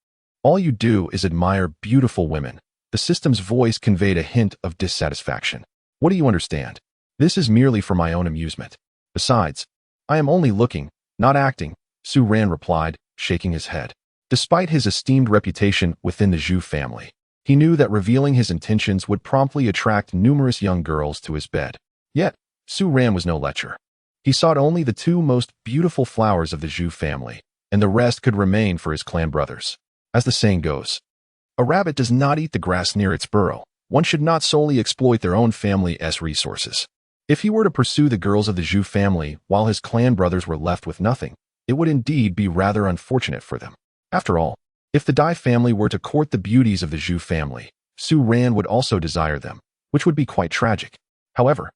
All you do is admire beautiful women. The system's voice conveyed a hint of dissatisfaction. What do you understand? This is merely for my own amusement. Besides, I am only looking, not acting, Su Ran replied, shaking his head. Despite his esteemed reputation within the Zhu family, he knew that revealing his intentions would promptly attract numerous young girls to his bed. Yet, Su Ran was no lecher. He sought only the two most beautiful flowers of the Zhu family, and the rest could remain for his clan brothers. As the saying goes, a rabbit does not eat the grass near its burrow. One should not solely exploit their own family's resources. If he were to pursue the girls of the Zhu family while his clan brothers were left with nothing, it would indeed be rather unfortunate for them. After all, if the Dai family were to court the beauties of the Zhu family, Su Ran would also desire them, which would be quite tragic. However,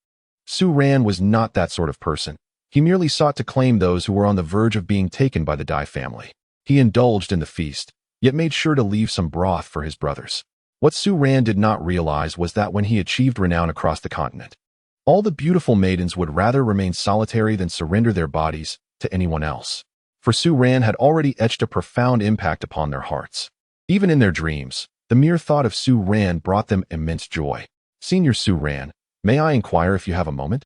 Su Ran was not that sort of person. He merely sought to claim those who were on the verge of being taken by the Dai family. He indulged in the feast, yet made sure to leave some broth for his brothers. What Su Ran did not realize was that when he achieved renown across the continent, all the beautiful maidens would rather remain solitary than surrender their bodies to anyone else. For Su Ran had already etched a profound impact upon their hearts. Even in their dreams, the mere thought of Su Ran brought them immense joy. Senior Su Ran, may I inquire if you have a moment?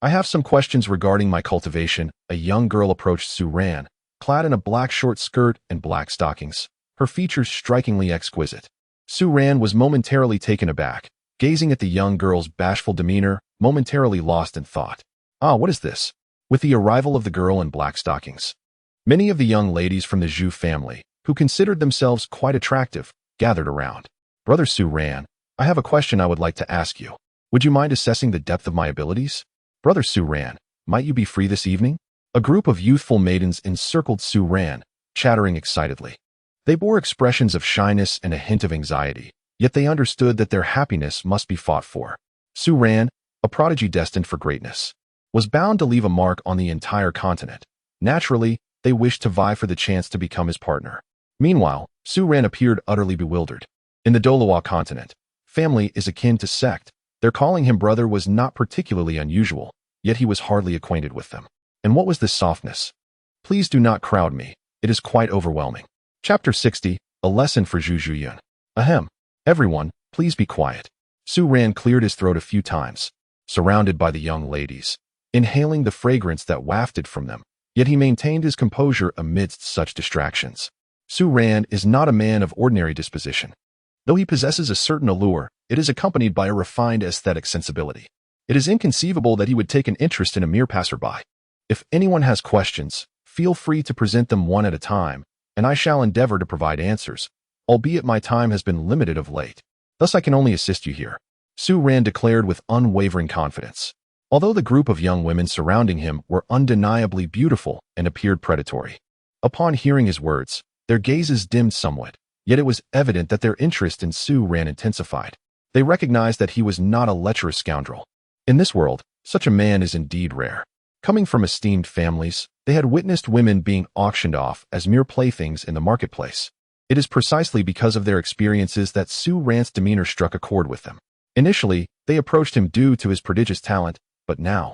I have some questions regarding my cultivation. A young girl approached Su Ran, clad in a black short skirt and black stockings, her features strikingly exquisite. Su Ran was momentarily taken aback, gazing at the young girl's bashful demeanor, momentarily lost in thought. Ah, what is this? With the arrival of the girl in black stockings, many of the young ladies from the Zhu family, who considered themselves quite attractive, gathered around. Brother Su Ran, I have a question I would like to ask you. Would you mind assessing the depth of my abilities? Brother Su Ran, might you be free this evening? A group of youthful maidens encircled Su Ran, chattering excitedly. They bore expressions of shyness and a hint of anxiety, yet they understood that their happiness must be fought for. Su Ran, a prodigy destined for greatness, was bound to leave a mark on the entire continent. Naturally, they wished to vie for the chance to become his partner. Meanwhile, Su Ran appeared utterly bewildered. In the Douluo Continent, family is akin to sect. Their calling him brother was not particularly unusual, yet he was hardly acquainted with them. And what was this softness? Please do not crowd me. It is quite overwhelming. Chapter 60, A Lesson for Zhu Zhuqing. Ahem. Everyone, please be quiet. Su Ran cleared his throat a few times, surrounded by the young ladies, inhaling the fragrance that wafted from them, yet he maintained his composure amidst such distractions. Su Ran is not a man of ordinary disposition. Though he possesses a certain allure, it is accompanied by a refined aesthetic sensibility. It is inconceivable that he would take an interest in a mere passerby. If anyone has questions, feel free to present them one at a time, and I shall endeavor to provide answers, albeit my time has been limited of late. Thus I can only assist you here. Su Ran declared with unwavering confidence. Although the group of young women surrounding him were undeniably beautiful and appeared predatory, upon hearing his words, their gazes dimmed somewhat, yet it was evident that their interest in Su Ran intensified. They recognized that he was not a lecherous scoundrel. In this world, such a man is indeed rare. Coming from esteemed families, They had witnessed women being auctioned off as mere playthings in the marketplace. It is precisely because of their experiences that Su Ran's demeanor struck a chord with them. Initially, they approached him due to his prodigious talent, but now,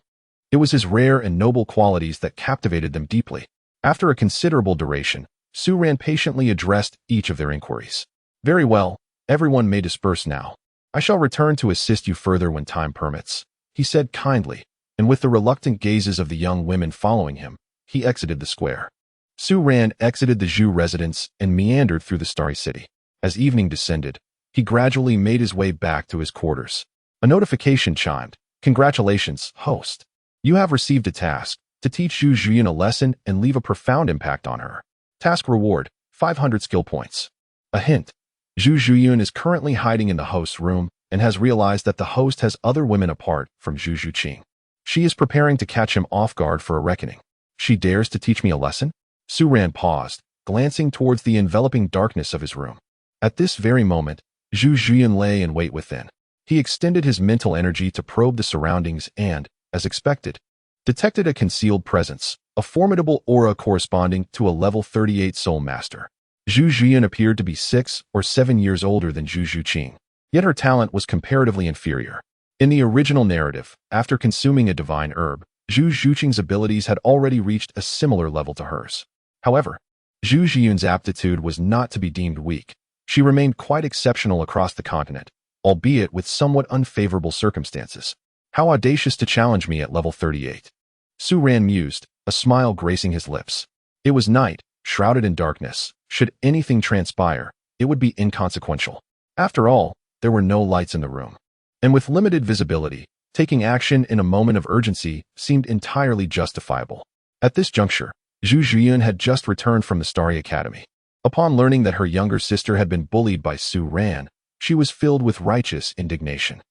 it was his rare and noble qualities that captivated them deeply. After a considerable duration, Su Ran patiently addressed each of their inquiries. Very well, everyone may disperse now. I shall return to assist you further when time permits, he said kindly, and with the reluctant gazes of the young women following him, he exited the square. Su Ran exited the Zhu residence and meandered through the starry city. As evening descended, he gradually made his way back to his quarters. A notification chimed. Congratulations, host. You have received a task to teach Zhu Zhuqing a lesson and leave a profound impact on her. Task reward, 500 skill points. A hint. Zhu Zhuqing is currently hiding in the host's room and has realized that the host has other women apart from Zhu Zhuqing. She is preparing to catch him off guard for a reckoning. She dares to teach me a lesson? Su Ran paused, glancing towards the enveloping darkness of his room. At this very moment, Zhu Zhuqing lay in wait within. He extended his mental energy to probe the surroundings and, as expected, detected a concealed presence, a formidable aura corresponding to a level 38 soul master. Zhu Zhuqing appeared to be 6 or 7 years older than Zhu Zhuqing, yet her talent was comparatively inferior. In the original narrative, after consuming a divine herb, Zhu Zhuqing's abilities had already reached a similar level to hers. However, Zhu Zhuqing's aptitude was not to be deemed weak. She remained quite exceptional across the continent, albeit with somewhat unfavorable circumstances. How audacious to challenge me at level 38. Su Ran mused, a smile gracing his lips. It was night, shrouded in darkness. Should anything transpire, it would be inconsequential. After all, there were no lights in the room. And with limited visibility, taking action in a moment of urgency seemed entirely justifiable. At this juncture, Zhu Zhuqing had just returned from the Starry Academy. Upon learning that her younger sister had been bullied by Su Ran, she was filled with righteous indignation.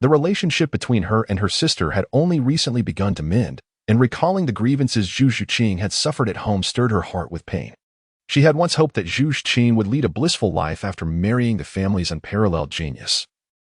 The relationship between her and her sister had only recently begun to mend, and recalling the grievances Zhu Zhuqing had suffered at home stirred her heart with pain. She had once hoped that Zhu Zhuqing would lead a blissful life after marrying the family's unparalleled genius,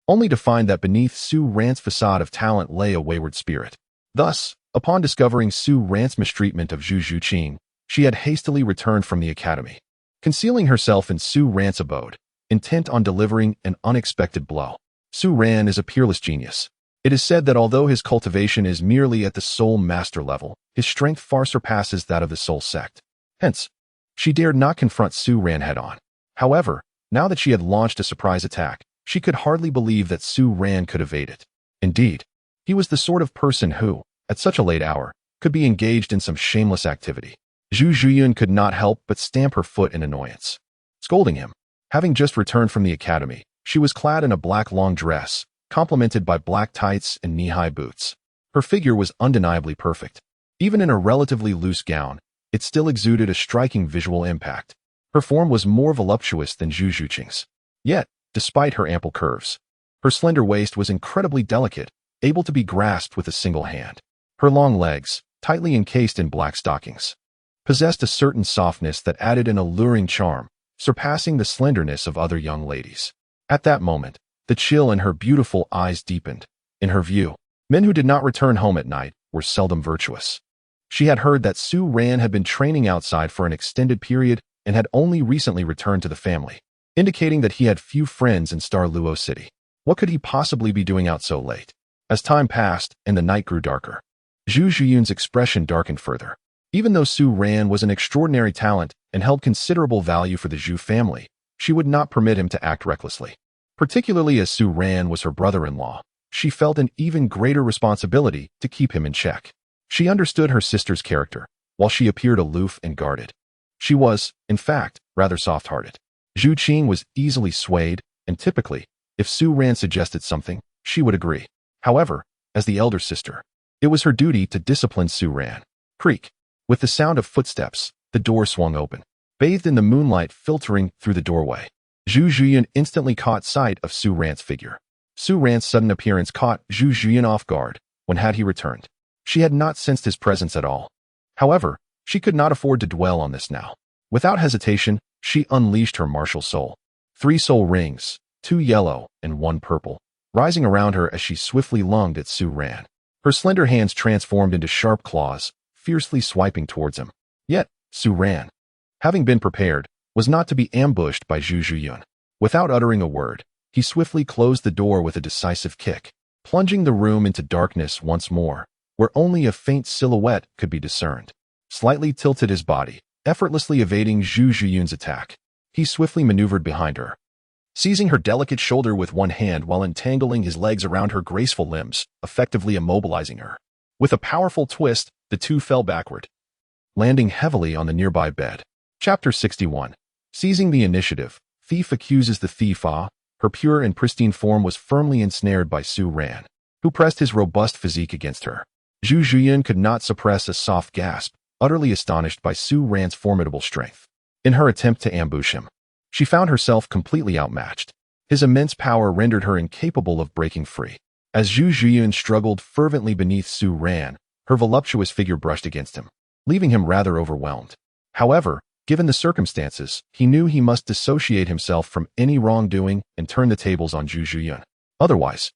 only to find that beneath Su Ran's facade of talent lay a wayward spirit. Thus, upon discovering Su Ran's mistreatment of Zhu Zhuqing, she had hastily returned from the academy, concealing herself in Su Ran's abode, intent on delivering an unexpected blow. Su Ran is a peerless genius. It is said that although his cultivation is merely at the soul master level, his strength far surpasses that of the soul sect. Hence, she dared not confront Su Ran head-on. However, now that she had launched a surprise attack, she could hardly believe that Su Ran could evade it. Indeed, he was the sort of person who, at such a late hour, could be engaged in some shameless activity. Zhu Zhuqing could not help but stamp her foot in annoyance, scolding him. Having just returned from the academy, she was clad in a black long dress, complemented by black tights and knee-high boots. Her figure was undeniably perfect. Even in a relatively loose gown, it still exuded a striking visual impact. Her form was more voluptuous than Zhu Zhuqing's. Yet, despite her ample curves, her slender waist was incredibly delicate, able to be grasped with a single hand. Her long legs, tightly encased in black stockings, possessed a certain softness that added an alluring charm, surpassing the slenderness of other young ladies. At that moment, the chill in her beautiful eyes deepened. In her view, men who did not return home at night were seldom virtuous. She had heard that Su Ran had been training outside for an extended period and had only recently returned to the family, indicating that he had few friends in Star Luo City. What could he possibly be doing out so late? As time passed and the night grew darker, Zhu Zhuqing's expression darkened further. Even though Su Ran was an extraordinary talent and held considerable value for the Zhu family, she would not permit him to act recklessly. Particularly as Su Ran was her brother-in-law, she felt an even greater responsibility to keep him in check. She understood her sister's character, while she appeared aloof and guarded. She was, in fact, rather soft-hearted. Zhu Qing was easily swayed, and typically, if Su Ran suggested something, she would agree. However, as the elder sister, it was her duty to discipline Su Ran. Creak. With the sound of footsteps, the door swung open, bathed in the moonlight filtering through the doorway. Zhu Zhuqing instantly caught sight of Su Ran's figure. Su Ran's sudden appearance caught Zhu Zhuqing off guard. When had he returned? She had not sensed his presence at all. However, she could not afford to dwell on this now. Without hesitation, she unleashed her martial soul. 3 soul rings, 2 yellow and 1 purple, rising around her as she swiftly lunged at Su Ran. Her slender hands transformed into sharp claws, fiercely swiping towards him. Yet, Su ran. Having been prepared, was not to be ambushed by Zhu Zhuqing. Without uttering a word, he swiftly closed the door with a decisive kick, plunging the room into darkness once more, where only a faint silhouette could be discerned. Slightly tilted his body, effortlessly evading Zhu Zhuqing's attack. He swiftly maneuvered behind her, seizing her delicate shoulder with one hand while entangling his legs around her graceful limbs, effectively immobilizing her. With a powerful twist, the two fell backward, landing heavily on the nearby bed. Chapter 61. Seizing the initiative, Thief accuses the thief. Her pure and pristine form was firmly ensnared by Su Ran, who pressed his robust physique against her. Zhu Zhuqing could not suppress a soft gasp, utterly astonished by Su Ran's formidable strength. In her attempt to ambush him, she found herself completely outmatched. His immense power rendered her incapable of breaking free. As Zhu Zhuqing struggled fervently beneath Su Ran, her voluptuous figure brushed against him, leaving him rather overwhelmed. However, given the circumstances, he knew he must dissociate himself from any wrongdoing and turn the tables on Zhu Zhuqing. Otherwise,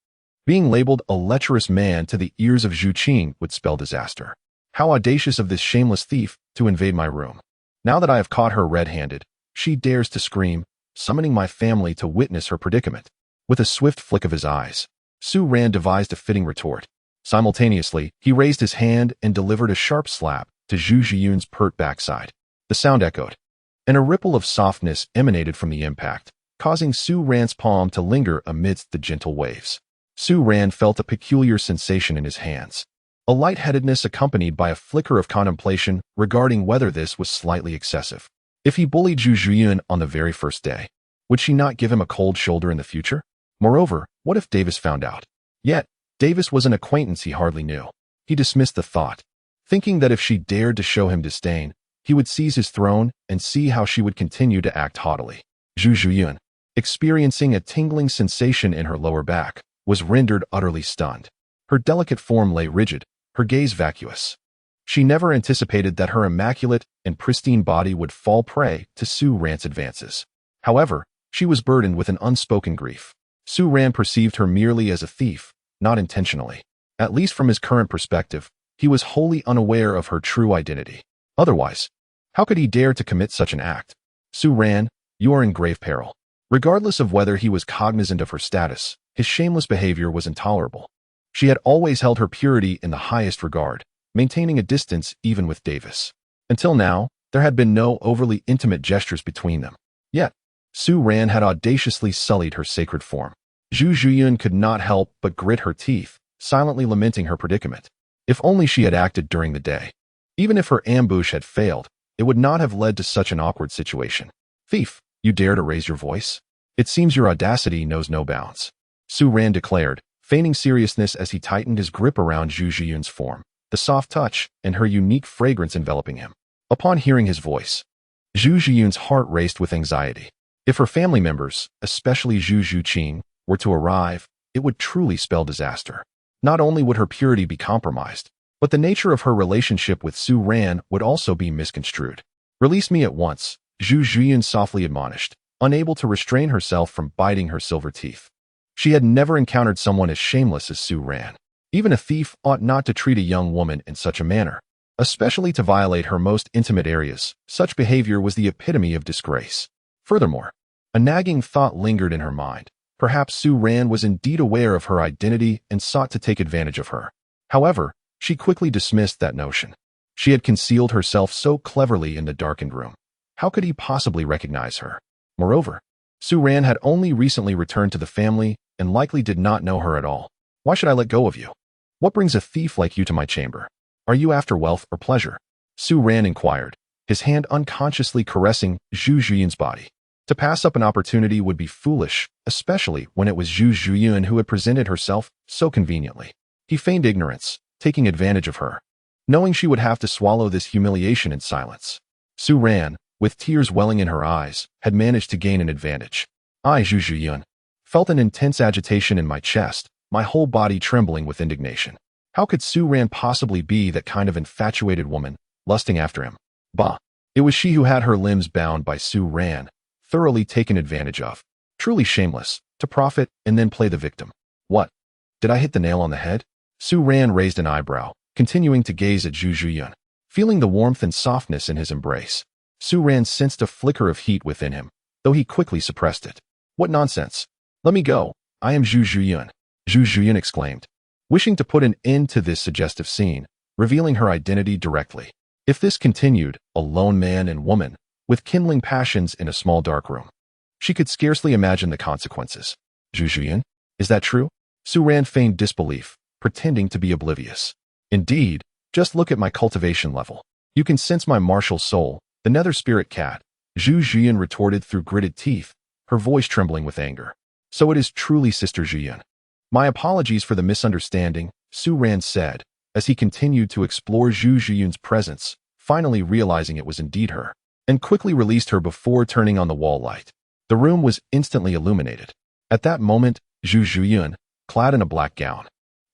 being labeled a lecherous man to the ears of Zhu Qing would spell disaster. How audacious of this shameless thief to invade my room. Now that I have caught her red-handed, she dares to scream, summoning my family to witness her predicament. With a swift flick of his eyes, Su Ran devised a fitting retort. Simultaneously, he raised his hand and delivered a sharp slap to Zhu Zhuqing's pert backside. The sound echoed, and a ripple of softness emanated from the impact, causing Su Ran's palm to linger amidst the gentle waves. Su Ran felt a peculiar sensation in his hands, a lightheadedness accompanied by a flicker of contemplation regarding whether this was slightly excessive. If he bullied Zhu Zhuqing on the very first day, would she not give him a cold shoulder in the future? Moreover, what if Davis found out? Yet, Davis was an acquaintance he hardly knew. He dismissed the thought, thinking that if she dared to show him disdain, he would seize his throne and see how she would continue to act haughtily. Zhu Zhuqing, experiencing a tingling sensation in her lower back, was rendered utterly stunned. Her delicate form lay rigid, her gaze vacuous. She never anticipated that her immaculate and pristine body would fall prey to Su Ran's advances. However, she was burdened with an unspoken grief. Su Ran perceived her merely as a thief, not intentionally. At least from his current perspective, he was wholly unaware of her true identity. Otherwise, how could he dare to commit such an act? Su Ran, you are in grave peril. Regardless of whether he was cognizant of her status, his shameless behavior was intolerable. She had always held her purity in the highest regard, maintaining a distance even with Davis. Until now, there had been no overly intimate gestures between them. Yet, Su Ran had audaciously sullied her sacred form. Zhu Zhuqing could not help but grit her teeth, silently lamenting her predicament. If only she had acted during the day. Even if her ambush had failed, it would not have led to such an awkward situation. Thief, you dare to raise your voice? It seems your audacity knows no bounds. Su Ran declared, feigning seriousness as he tightened his grip around Zhu Zhuqing's form, the soft touch and her unique fragrance enveloping him. Upon hearing his voice, Zhu Zhuqing's heart raced with anxiety. If her family members, especially Zhu Zhuqing, were to arrive, it would truly spell disaster. Not only would her purity be compromised, but the nature of her relationship with Su Ran would also be misconstrued. Release me at once, Zhu Zhuqing softly admonished, unable to restrain herself from biting her silver teeth. She had never encountered someone as shameless as Su Ran. Even a thief ought not to treat a young woman in such a manner, especially to violate her most intimate areas. Such behavior was the epitome of disgrace. Furthermore, a nagging thought lingered in her mind. Perhaps Su Ran was indeed aware of her identity and sought to take advantage of her. However, she quickly dismissed that notion. She had concealed herself so cleverly in the darkened room. How could he possibly recognize her? Moreover, Su Ran had only recently returned to the family and likely did not know her at all. Why should I let go of you? What brings a thief like you to my chamber? Are you after wealth or pleasure? Su Ran inquired, his hand unconsciously caressing Zhu Zhuqing's body. To pass up an opportunity would be foolish, especially when it was Zhu Zhuqing who had presented herself so conveniently. He feigned ignorance, taking advantage of her, knowing she would have to swallow this humiliation in silence. Su Ran, with tears welling in her eyes, had managed to gain an advantage. I, Zhu Zhuqing, felt an intense agitation in my chest, my whole body trembling with indignation. How could Su Ran possibly be that kind of infatuated woman, lusting after him? Bah! It was she who had her limbs bound by Su Ran, thoroughly taken advantage of. Truly shameless, to profit and then play the victim. What? Did I hit the nail on the head? Su Ran raised an eyebrow, continuing to gaze at Zhu Zhuqing. Feeling the warmth and softness in his embrace, Su Ran sensed a flicker of heat within him, though he quickly suppressed it. What nonsense! Let me go. I am Zhu Zhuqing, Zhu Zhuqing exclaimed, wishing to put an end to this suggestive scene, revealing her identity directly. If this continued, a lone man and woman, with kindling passions in a small dark room. She could scarcely imagine the consequences. Zhu Zhuqing? Is that true? Su Ran feigned disbelief, pretending to be oblivious. Indeed, just look at my cultivation level. You can sense my martial soul, the nether spirit cat, Zhu Zhuqing retorted through gritted teeth, her voice trembling with anger. So it is truly Sister Zhuqing. My apologies for the misunderstanding, Su Ran said, as he continued to explore Zhu Zhuqing's presence, finally realizing it was indeed her, and quickly released her before turning on the wall light. The room was instantly illuminated. At that moment, Zhu Zhuqing, clad in a black gown,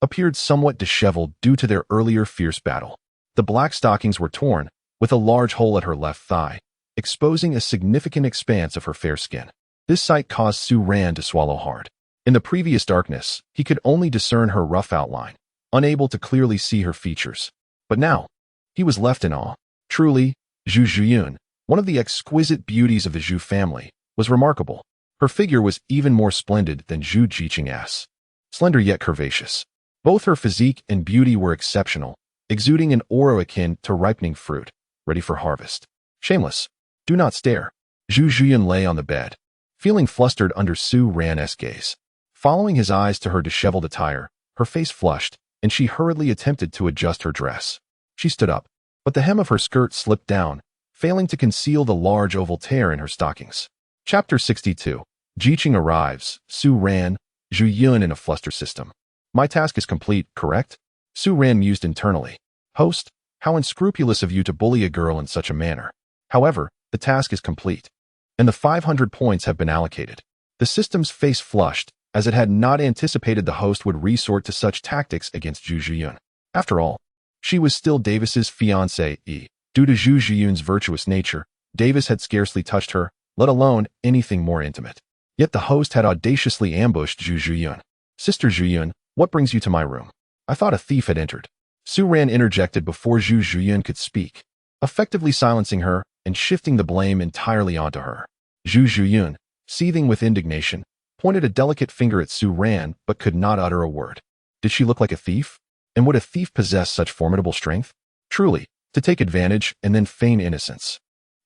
appeared somewhat disheveled due to their earlier fierce battle. The black stockings were torn, with a large hole at her left thigh, exposing a significant expanse of her fair skin. This sight caused Su Ran to swallow hard. In the previous darkness, he could only discern her rough outline, unable to clearly see her features. But now, he was left in awe. Truly, Zhu Zhuqing, one of the exquisite beauties of the Zhu family, was remarkable. Her figure was even more splendid than Zhu Zhuqing's. Slender yet curvaceous. Both her physique and beauty were exceptional, exuding an aura akin to ripening fruit, ready for harvest. Shameless. Do not stare. Zhu Zhuqing lay on the bed, feeling flustered under Su Ran's gaze. Following his eyes to her disheveled attire, her face flushed, and she hurriedly attempted to adjust her dress. She stood up, but the hem of her skirt slipped down, failing to conceal the large oval tear in her stockings. Chapter 62. Zhuqing arrives, Su Ran, Zhu Yun in a fluster system. My task is complete, correct? Su Ran mused internally. Host, how unscrupulous of you to bully a girl in such a manner. However, the task is complete, and the 500 points have been allocated. The system's face flushed, as it had not anticipated the host would resort to such tactics against Zhu Zhuqing. After all, she was still Davis's fiancée. Due to Zhu Zhuqing's virtuous nature, Davis had scarcely touched her, let alone anything more intimate. Yet the host had audaciously ambushed Zhu Zhuqing. Sister Zhuqing, what brings you to my room? I thought a thief had entered. Su Ran interjected before Zhu Zhuqing could speak, effectively silencing her and shifting the blame entirely onto her. Zhu Zhuqing, seething with indignation, pointed a delicate finger at Su Ran but could not utter a word. Did she look like a thief? And would a thief possess such formidable strength? Truly, to take advantage and then feign innocence.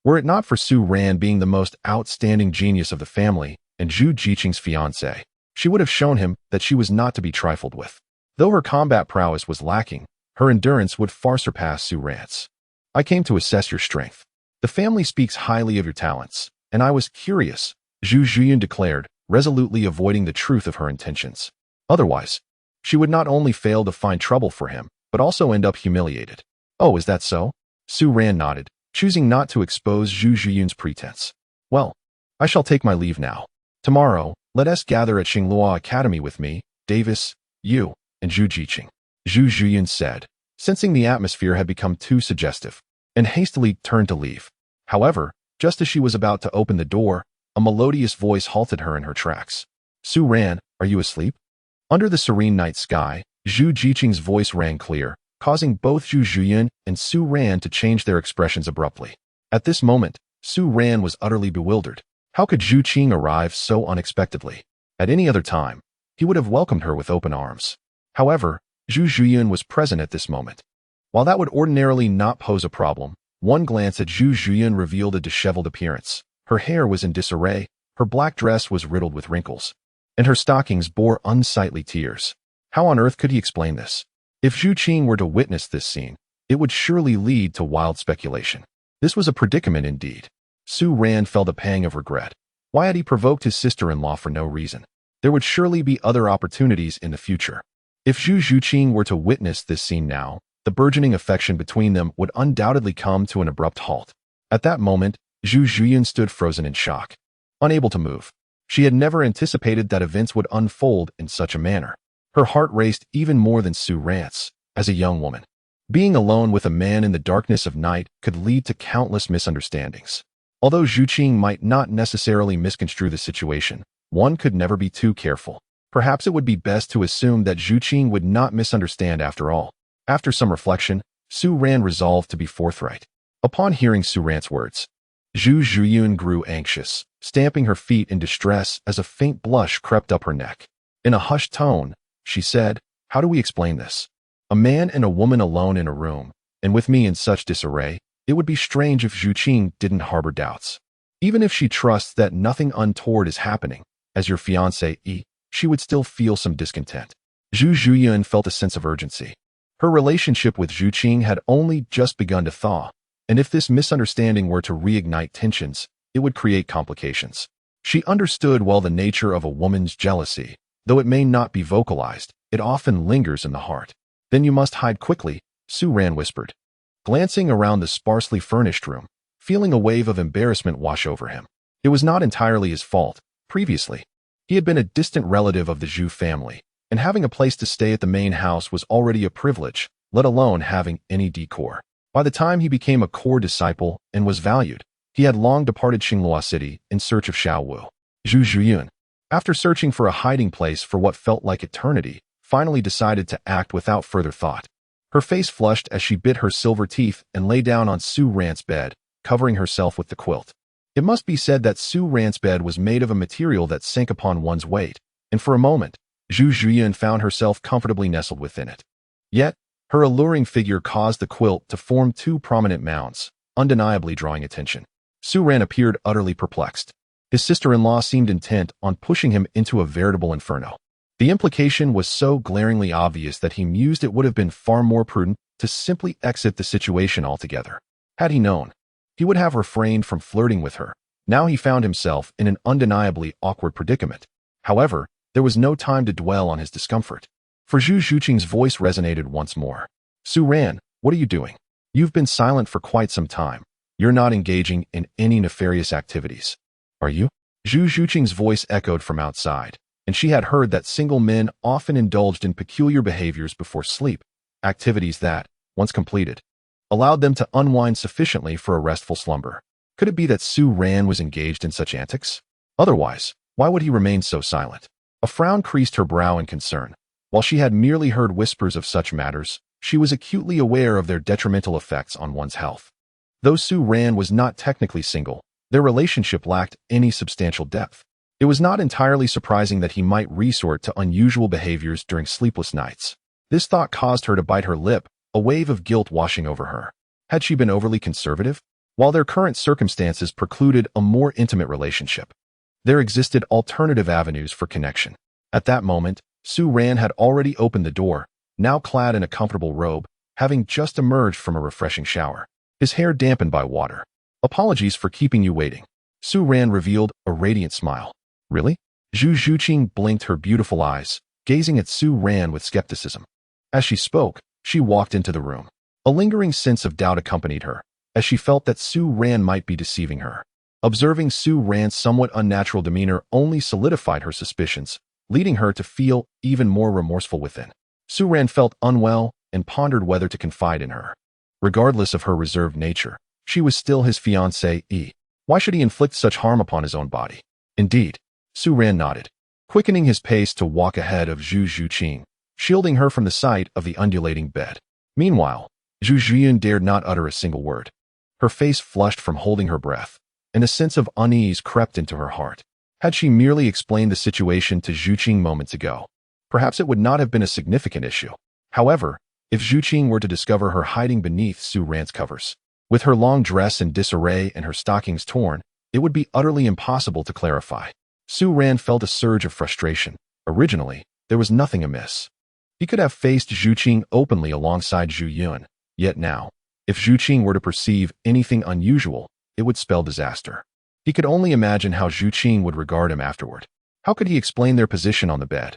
Were it not for Su Ran being the most outstanding genius of the family and Zhu Zhuqing's fiancée, she would have shown him that she was not to be trifled with. Though her combat prowess was lacking, her endurance would far surpass Su Ran's. I came to assess your strength. The family speaks highly of your talents, and I was curious, Zhu Zhuqing declared, resolutely avoiding the truth of her intentions. Otherwise, she would not only fail to find trouble for him, but also end up humiliated. Oh, is that so? Su Ran nodded, choosing not to expose Zhu Zhuqing's pretense. Well, I shall take my leave now. Tomorrow, let us gather at Xinglua Academy with me, Davis, you, and Zhu Zhuqing. Zhu Zhuqing said, sensing the atmosphere had become too suggestive, and hastily turned to leave. However, just as she was about to open the door, a melodious voice halted her in her tracks. Su Ran, are you asleep? Under the serene night sky, Zhu Zhuqing's voice rang clear, causing both Zhu Zhuqing and Su Ran to change their expressions abruptly. At this moment, Su Ran was utterly bewildered. How could Zhu Qing arrive so unexpectedly? At any other time, he would have welcomed her with open arms. However, Zhu Zhuqing was present at this moment. While that would ordinarily not pose a problem, one glance at Zhu Zhuqing revealed a disheveled appearance. Her hair was in disarray, her black dress was riddled with wrinkles, and her stockings bore unsightly tears. How on earth could he explain this? If Zhu Qing were to witness this scene, it would surely lead to wild speculation. This was a predicament indeed. Su Ran felt a pang of regret. Why had he provoked his sister-in-law for no reason? There would surely be other opportunities in the future. If Zhu Zhuqing were to witness this scene now, the burgeoning affection between them would undoubtedly come to an abrupt halt. At that moment, Zhu Zhuqing stood frozen in shock, unable to move. She had never anticipated that events would unfold in such a manner. Her heart raced even more than Su Ran's. As a young woman, being alone with a man in the darkness of night could lead to countless misunderstandings. Although Zhu Qing might not necessarily misconstrue the situation, one could never be too careful. Perhaps it would be best to assume that Zhu Qing would not misunderstand after all. After some reflection, Su Ran resolved to be forthright. Upon hearing Su Ran's words, Zhu Zhuqing grew anxious, stamping her feet in distress as a faint blush crept up her neck. In a hushed tone, she said, "How do we explain this? A man and a woman alone in a room, and with me in such disarray, it would be strange if Zhuqing didn't harbor doubts. Even if she trusts that nothing untoward is happening, as your fiancé, she would still feel some discontent." Zhu Zhuqing felt a sense of urgency. Her relationship with Zhuqing had only just begun to thaw, and if this misunderstanding were to reignite tensions, it would create complications. She understood well the nature of a woman's jealousy. Though it may not be vocalized, it often lingers in the heart. "Then you must hide quickly," Su Ran whispered. Glancing around the sparsely furnished room, feeling a wave of embarrassment wash over him. It was not entirely his fault. Previously, he had been a distant relative of the Zhu family, and having a place to stay at the main house was already a privilege, let alone having any decor. By the time he became a core disciple and was valued, he had long departed Xinglua City in search of Xiao Wu. Zhu Zhuqing, after searching for a hiding place for what felt like eternity, finally decided to act without further thought. Her face flushed as she bit her silver teeth and lay down on Su Ran's bed, covering herself with the quilt. It must be said that Su Ran's bed was made of a material that sank upon one's weight, and for a moment, Zhu Zhuqing found herself comfortably nestled within it. Yet, her alluring figure caused the quilt to form two prominent mounds, undeniably drawing attention. Su Ran appeared utterly perplexed. His sister-in-law seemed intent on pushing him into a veritable inferno. The implication was so glaringly obvious that he mused it would have been far more prudent to simply exit the situation altogether. Had he known, he would have refrained from flirting with her. Now he found himself in an undeniably awkward predicament. However, there was no time to dwell on his discomfort. For Zhu Zhuqing's voice resonated once more. "Su Ran, what are you doing? You've been silent for quite some time. You're not engaging in any nefarious activities, are you?" Zhu Zhuqing's voice echoed from outside, and she had heard that single men often indulged in peculiar behaviors before sleep, activities that, once completed, allowed them to unwind sufficiently for a restful slumber. Could it be that Su Ran was engaged in such antics? Otherwise, why would he remain so silent? A frown creased her brow in concern. While she had merely heard whispers of such matters, she was acutely aware of their detrimental effects on one's health. Though Su Ran was not technically single, their relationship lacked any substantial depth. It was not entirely surprising that he might resort to unusual behaviors during sleepless nights. This thought caused her to bite her lip, a wave of guilt washing over her. Had she been overly conservative? While their current circumstances precluded a more intimate relationship, there existed alternative avenues for connection. At that moment, Su Ran had already opened the door, now clad in a comfortable robe, having just emerged from a refreshing shower, his hair dampened by water. "Apologies for keeping you waiting." Su Ran revealed a radiant smile. "Really?" Zhu Zhuqing blinked her beautiful eyes, gazing at Su Ran with skepticism. As she spoke, she walked into the room. A lingering sense of doubt accompanied her, as she felt that Su Ran might be deceiving her. Observing Su Ran's somewhat unnatural demeanor only solidified her suspicions, leading her to feel even more remorseful within. Su Ran felt unwell and pondered whether to confide in her. Regardless of her reserved nature, she was still his fiancée. Why should he inflict such harm upon his own body? Indeed, Su Ran nodded, quickening his pace to walk ahead of Zhu Zhuqing, shielding her from the sight of the undulating bed. Meanwhile, Zhu Zhuqing dared not utter a single word. Her face flushed from holding her breath, and a sense of unease crept into her heart. Had she merely explained the situation to Zhuqing moments ago, perhaps it would not have been a significant issue. However, if Zhuqing were to discover her hiding beneath Su Ran's covers, with her long dress in disarray and her stockings torn, it would be utterly impossible to clarify. Su Ran felt a surge of frustration. Originally, there was nothing amiss. He could have faced Zhuqing openly alongside Zhu Yun, yet now, if Zhuqing were to perceive anything unusual, it would spell disaster. He could only imagine how Zhuqing would regard him afterward. How could he explain their position on the bed?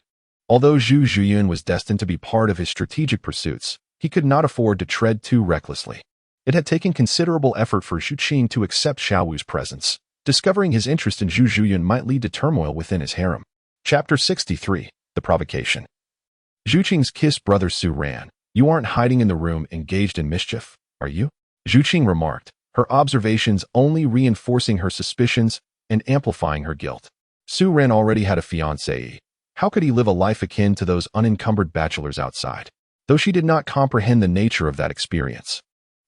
Although Zhu Zhuqing was destined to be part of his strategic pursuits, he could not afford to tread too recklessly. It had taken considerable effort for Zhuqing to accept Xiao Wu's presence. Discovering his interest in Zhu Zhuqing might lead to turmoil within his harem. Chapter 63, The Provocation. Zhuqing's kissed brother Su Ran. "You aren't hiding in the room engaged in mischief, are you?" Zhuqing remarked, her observations only reinforcing her suspicions and amplifying her guilt. Su Ran already had a fiancée. How could he live a life akin to those unencumbered bachelors outside? though she did not comprehend the nature of that experience.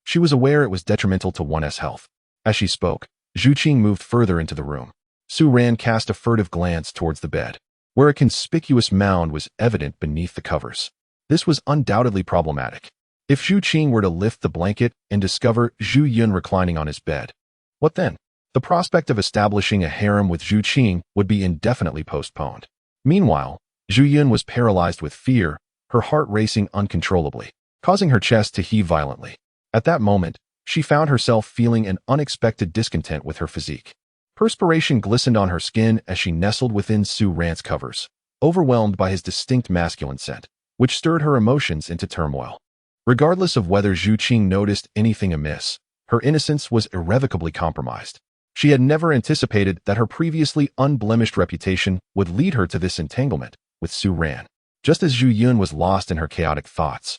She was aware it was detrimental to one's health. As she spoke, Zhu Zhuqing moved further into the room. Su Ran cast a furtive glance towards the bed, where a conspicuous mound was evident beneath the covers. This was undoubtedly problematic. If Zhu Zhuqing were to lift the blanket and discover Zhu Yun reclining on his bed, what then? The prospect of establishing a harem with Zhu Zhuqing would be indefinitely postponed. Meanwhile, Zhu Yun was paralyzed with fear, her heart racing uncontrollably, causing her chest to heave violently. At that moment, she found herself feeling an unexpected discontent with her physique. Perspiration glistened on her skin as she nestled within Su Ran's covers, overwhelmed by his distinct masculine scent, which stirred her emotions into turmoil. Regardless of whether Zhu Zhuqing noticed anything amiss, her innocence was irrevocably compromised. She had never anticipated that her previously unblemished reputation would lead her to this entanglement with Su Ran. Just as Zhu Yun was lost in her chaotic thoughts,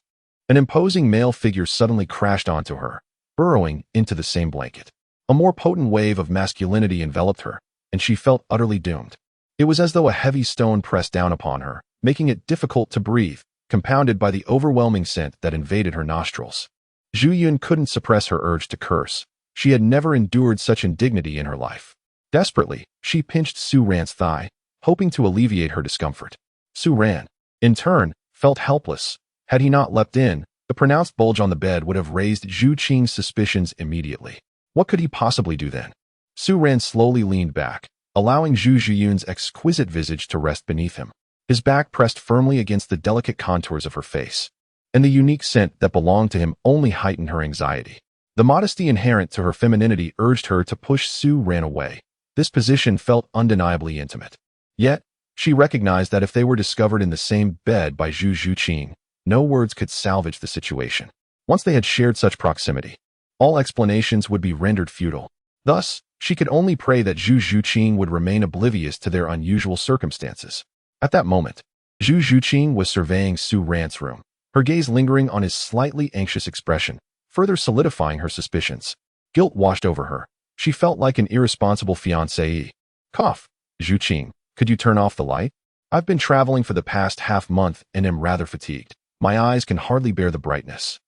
an imposing male figure suddenly crashed onto her, burrowing into the same blanket. A more potent wave of masculinity enveloped her, and she felt utterly doomed. It was as though a heavy stone pressed down upon her, making it difficult to breathe, compounded by the overwhelming scent that invaded her nostrils. Zhu Yun couldn't suppress her urge to curse. She had never endured such indignity in her life. Desperately, she pinched Su Ran's thigh, hoping to alleviate her discomfort. Su Ran, in turn, felt helpless. Had he not leapt in, the pronounced bulge on the bed would have raised Zhu Qing's suspicions immediately. What could he possibly do then? Su Ran slowly leaned back, allowing Zhu Zhiyun's exquisite visage to rest beneath him. His back pressed firmly against the delicate contours of her face, and the unique scent that belonged to him only heightened her anxiety. The modesty inherent to her femininity urged her to push Su Ran away. This position felt undeniably intimate. Yet, she recognized that if they were discovered in the same bed by Zhu Zhuqing, no words could salvage the situation. Once they had shared such proximity, all explanations would be rendered futile. Thus, she could only pray that Zhu Zhuqing would remain oblivious to their unusual circumstances. At that moment, Zhu Zhuqing was surveying Su Ran's room, her gaze lingering on his slightly anxious expression, further solidifying her suspicions. Guilt washed over her. She felt like an irresponsible fiancée. Cough. Zhu Qing, could you turn off the light? I've been traveling for the past half-month and am rather fatigued. My eyes can hardly bear the brightness.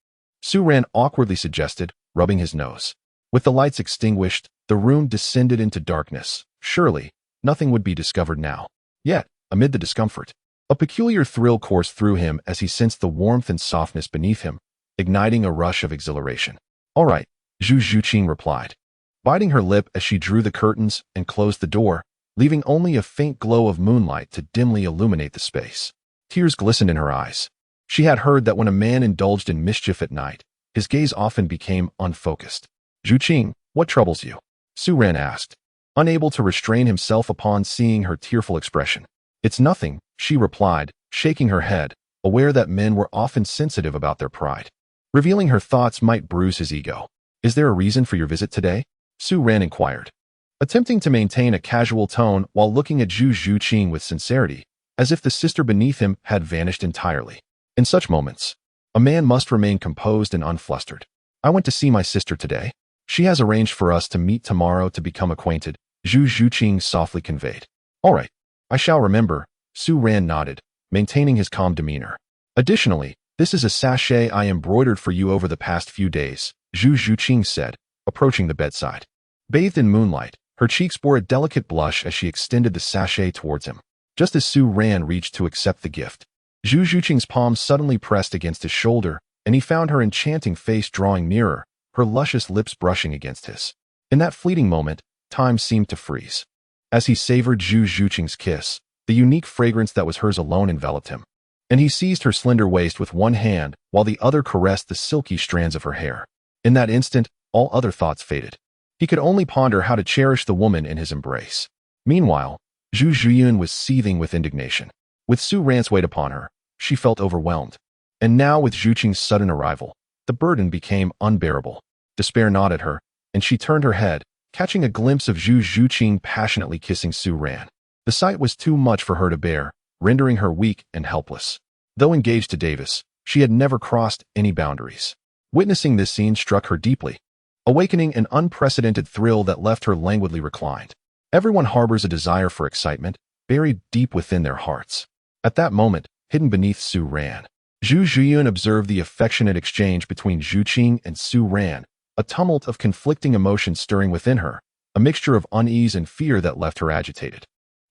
Su Ran awkwardly suggested, rubbing his nose. With the lights extinguished, the room descended into darkness. Surely, nothing would be discovered now. Yet, amid the discomfort, a peculiar thrill coursed through him as he sensed the warmth and softness beneath him, igniting a rush of exhilaration. All right, Zhu Zhuqing replied, biting her lip as she drew the curtains and closed the door, leaving only a faint glow of moonlight to dimly illuminate the space. Tears glistened in her eyes. She had heard that when a man indulged in mischief at night, his gaze often became unfocused. Zhu Qing, what troubles you? Su Ran asked, unable to restrain himself upon seeing her tearful expression. It's nothing, she replied, shaking her head, aware that men were often sensitive about their pride. Revealing her thoughts might bruise his ego. Is there a reason for your visit today? Su Ran inquired, attempting to maintain a casual tone while looking at Zhu Zhuqing with sincerity, as if the sister beneath him had vanished entirely. In such moments, a man must remain composed and unflustered. I went to see my sister today. She has arranged for us to meet tomorrow to become acquainted, Zhu Zhuqing softly conveyed. All right, I shall remember, Su Ran nodded, maintaining his calm demeanor. Additionally, this is a sachet I embroidered for you over the past few days, Zhu Zhuqing said, approaching the bedside. Bathed in moonlight, her cheeks bore a delicate blush as she extended the sachet towards him. Just as Su Ran reached to accept the gift, Zhu Zhuqing's palm suddenly pressed against his shoulder, and he found her enchanting face drawing nearer, her luscious lips brushing against his. In that fleeting moment, time seemed to freeze. As he savored Zhu Zhuqing's kiss, the unique fragrance that was hers alone enveloped him, and he seized her slender waist with one hand while the other caressed the silky strands of her hair. In that instant, all other thoughts faded. He could only ponder how to cherish the woman in his embrace. Meanwhile, Zhu Zhiyun was seething with indignation. With Su Ran's weight upon her, she felt overwhelmed. And now with Zhu Qing's sudden arrival, the burden became unbearable. Despair gnawed at her, and she turned her head, catching a glimpse of Zhu Zhuqing passionately kissing Su Ran. The sight was too much for her to bear, rendering her weak and helpless. Though engaged to Davis, she had never crossed any boundaries. Witnessing this scene struck her deeply, awakening an unprecedented thrill that left her languidly reclined. Everyone harbors a desire for excitement, buried deep within their hearts. At that moment, hidden beneath Su Ran, Zhu Zhuqing observed the affectionate exchange between Zhu Qing and Su Ran, a tumult of conflicting emotions stirring within her, a mixture of unease and fear that left her agitated.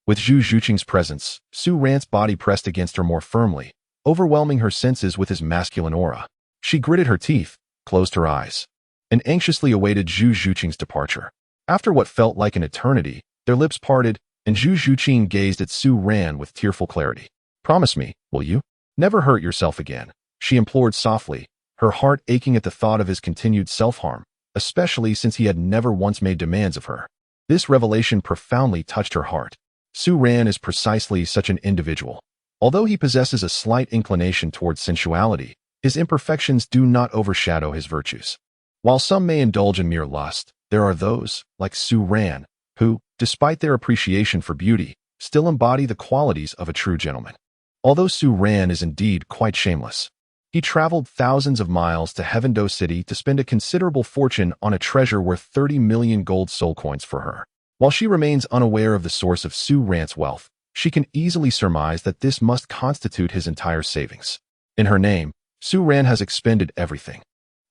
With Zhu Zhuqing's presence, Su Ran's body pressed against her more firmly, overwhelming her senses with his masculine aura. She gritted her teeth, closed her eyes, and anxiously awaited Zhu Zhuqing's departure. After what felt like an eternity, their lips parted, and Zhu Zhuqing gazed at Su Ran with tearful clarity. "Promise me, will you? Never hurt yourself again," she implored softly, her heart aching at the thought of his continued self-harm, especially since he had never once made demands of her. This revelation profoundly touched her heart. Su Ran is precisely such an individual. Although he possesses a slight inclination towards sensuality, his imperfections do not overshadow his virtues. While some may indulge in mere lust, there are those, like Su Ran, who, despite their appreciation for beauty, still embody the qualities of a true gentleman. Although Su Ran is indeed quite shameless, he traveled thousands of miles to Heavendo City to spend a considerable fortune on a treasure worth 30 million gold soul coins for her. While she remains unaware of the source of Su Ran's wealth, she can easily surmise that this must constitute his entire savings. In her name, Su Ran has expended everything.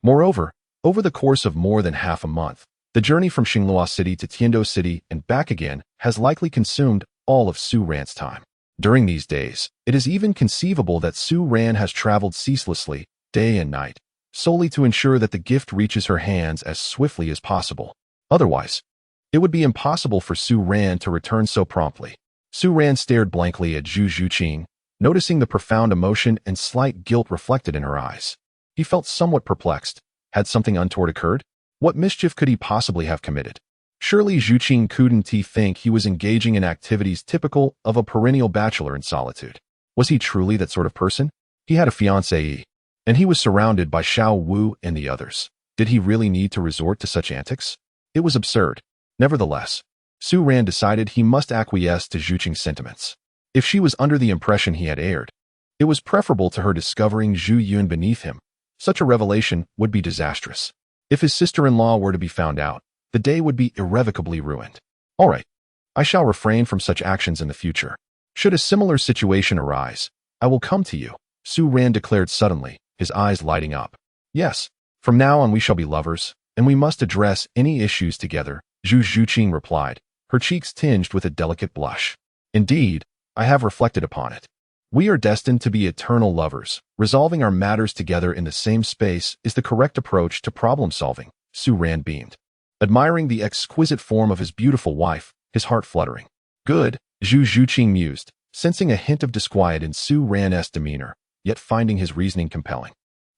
Moreover, over the course of more than half a month, the journey from Xinglua City to Tiando City and back again has likely consumed all of Su Ran's time. During these days, it is even conceivable that Su Ran has traveled ceaselessly, day and night, solely to ensure that the gift reaches her hands as swiftly as possible. Otherwise, it would be impossible for Su Ran to return so promptly. Su Ran stared blankly at Zhu Zhuqing, noticing the profound emotion and slight guilt reflected in her eyes. He felt somewhat perplexed. Had something untoward occurred? What mischief could he possibly have committed? Surely Zhuqing couldn't think he was engaging in activities typical of a perennial bachelor in solitude. Was he truly that sort of person? He had a fiancée, and he was surrounded by Xiao Wu and the others. Did he really need to resort to such antics? It was absurd. Nevertheless, Su Ran decided he must acquiesce to Zhuqing's sentiments. If she was under the impression he had erred, it was preferable to her discovering Zhu Yun beneath him. Such a revelation would be disastrous. If his sister-in-law were to be found out, the day would be irrevocably ruined. All right, I shall refrain from such actions in the future. Should a similar situation arise, I will come to you, Su Ran declared suddenly, his eyes lighting up. Yes, from now on we shall be lovers, and we must address any issues together, Zhu Zhuqing replied, her cheeks tinged with a delicate blush. Indeed, I have reflected upon it. We are destined to be eternal lovers. Resolving our matters together in the same space is the correct approach to problem-solving, Su Ran beamed, admiring the exquisite form of his beautiful wife, his heart fluttering. Good, Zhu Zhuqing mused, sensing a hint of disquiet in Su Ran's demeanor, yet finding his reasoning compelling.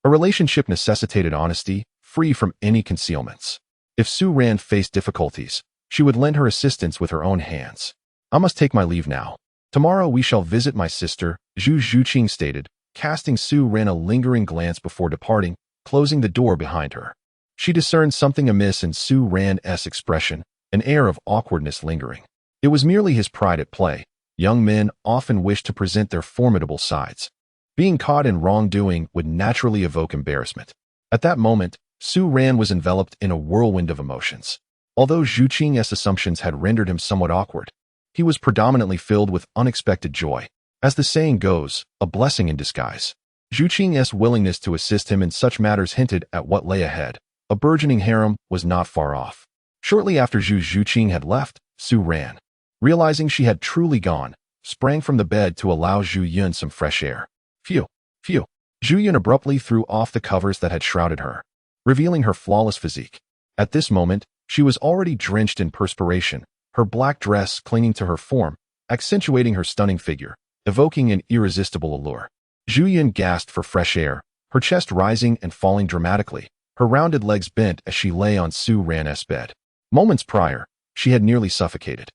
A relationship necessitated honesty, free from any concealments. If Su Ran faced difficulties, she would lend her assistance with her own hands. I must take my leave now. Tomorrow we shall visit my sister, Zhu Zhuqing stated, casting Su Ran a lingering glance before departing, closing the door behind her. She discerned something amiss in Su Ran's expression, an air of awkwardness lingering. It was merely his pride at play. Young men often wish to present their formidable sides. Being caught in wrongdoing would naturally evoke embarrassment. At that moment, Su Ran was enveloped in a whirlwind of emotions. Although Zhuqing's assumptions had rendered him somewhat awkward, he was predominantly filled with unexpected joy. As the saying goes, a blessing in disguise. Zhuqing's willingness to assist him in such matters hinted at what lay ahead. A burgeoning harem was not far off. Shortly after Zhu Zhuqing had left, Su Ran, realizing she had truly gone, sprang from the bed to allow Zhu Yun some fresh air. Phew, phew. Zhu Yun abruptly threw off the covers that had shrouded her, revealing her flawless physique. At this moment, she was already drenched in perspiration, her black dress clinging to her form, accentuating her stunning figure, evoking an irresistible allure. Zhu Yun gasped for fresh air, her chest rising and falling dramatically, her rounded legs bent as she lay on Su Ran's bed. Moments prior, she had nearly suffocated.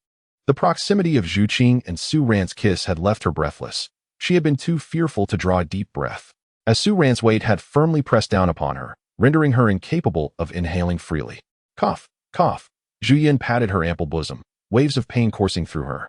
The proximity of Zhuqing and Su Ran's kiss had left her breathless. She had been too fearful to draw a deep breath, as Su Ran's weight had firmly pressed down upon her, rendering her incapable of inhaling freely. Cough, cough. Zhu Yun patted her ample bosom, waves of pain coursing through her,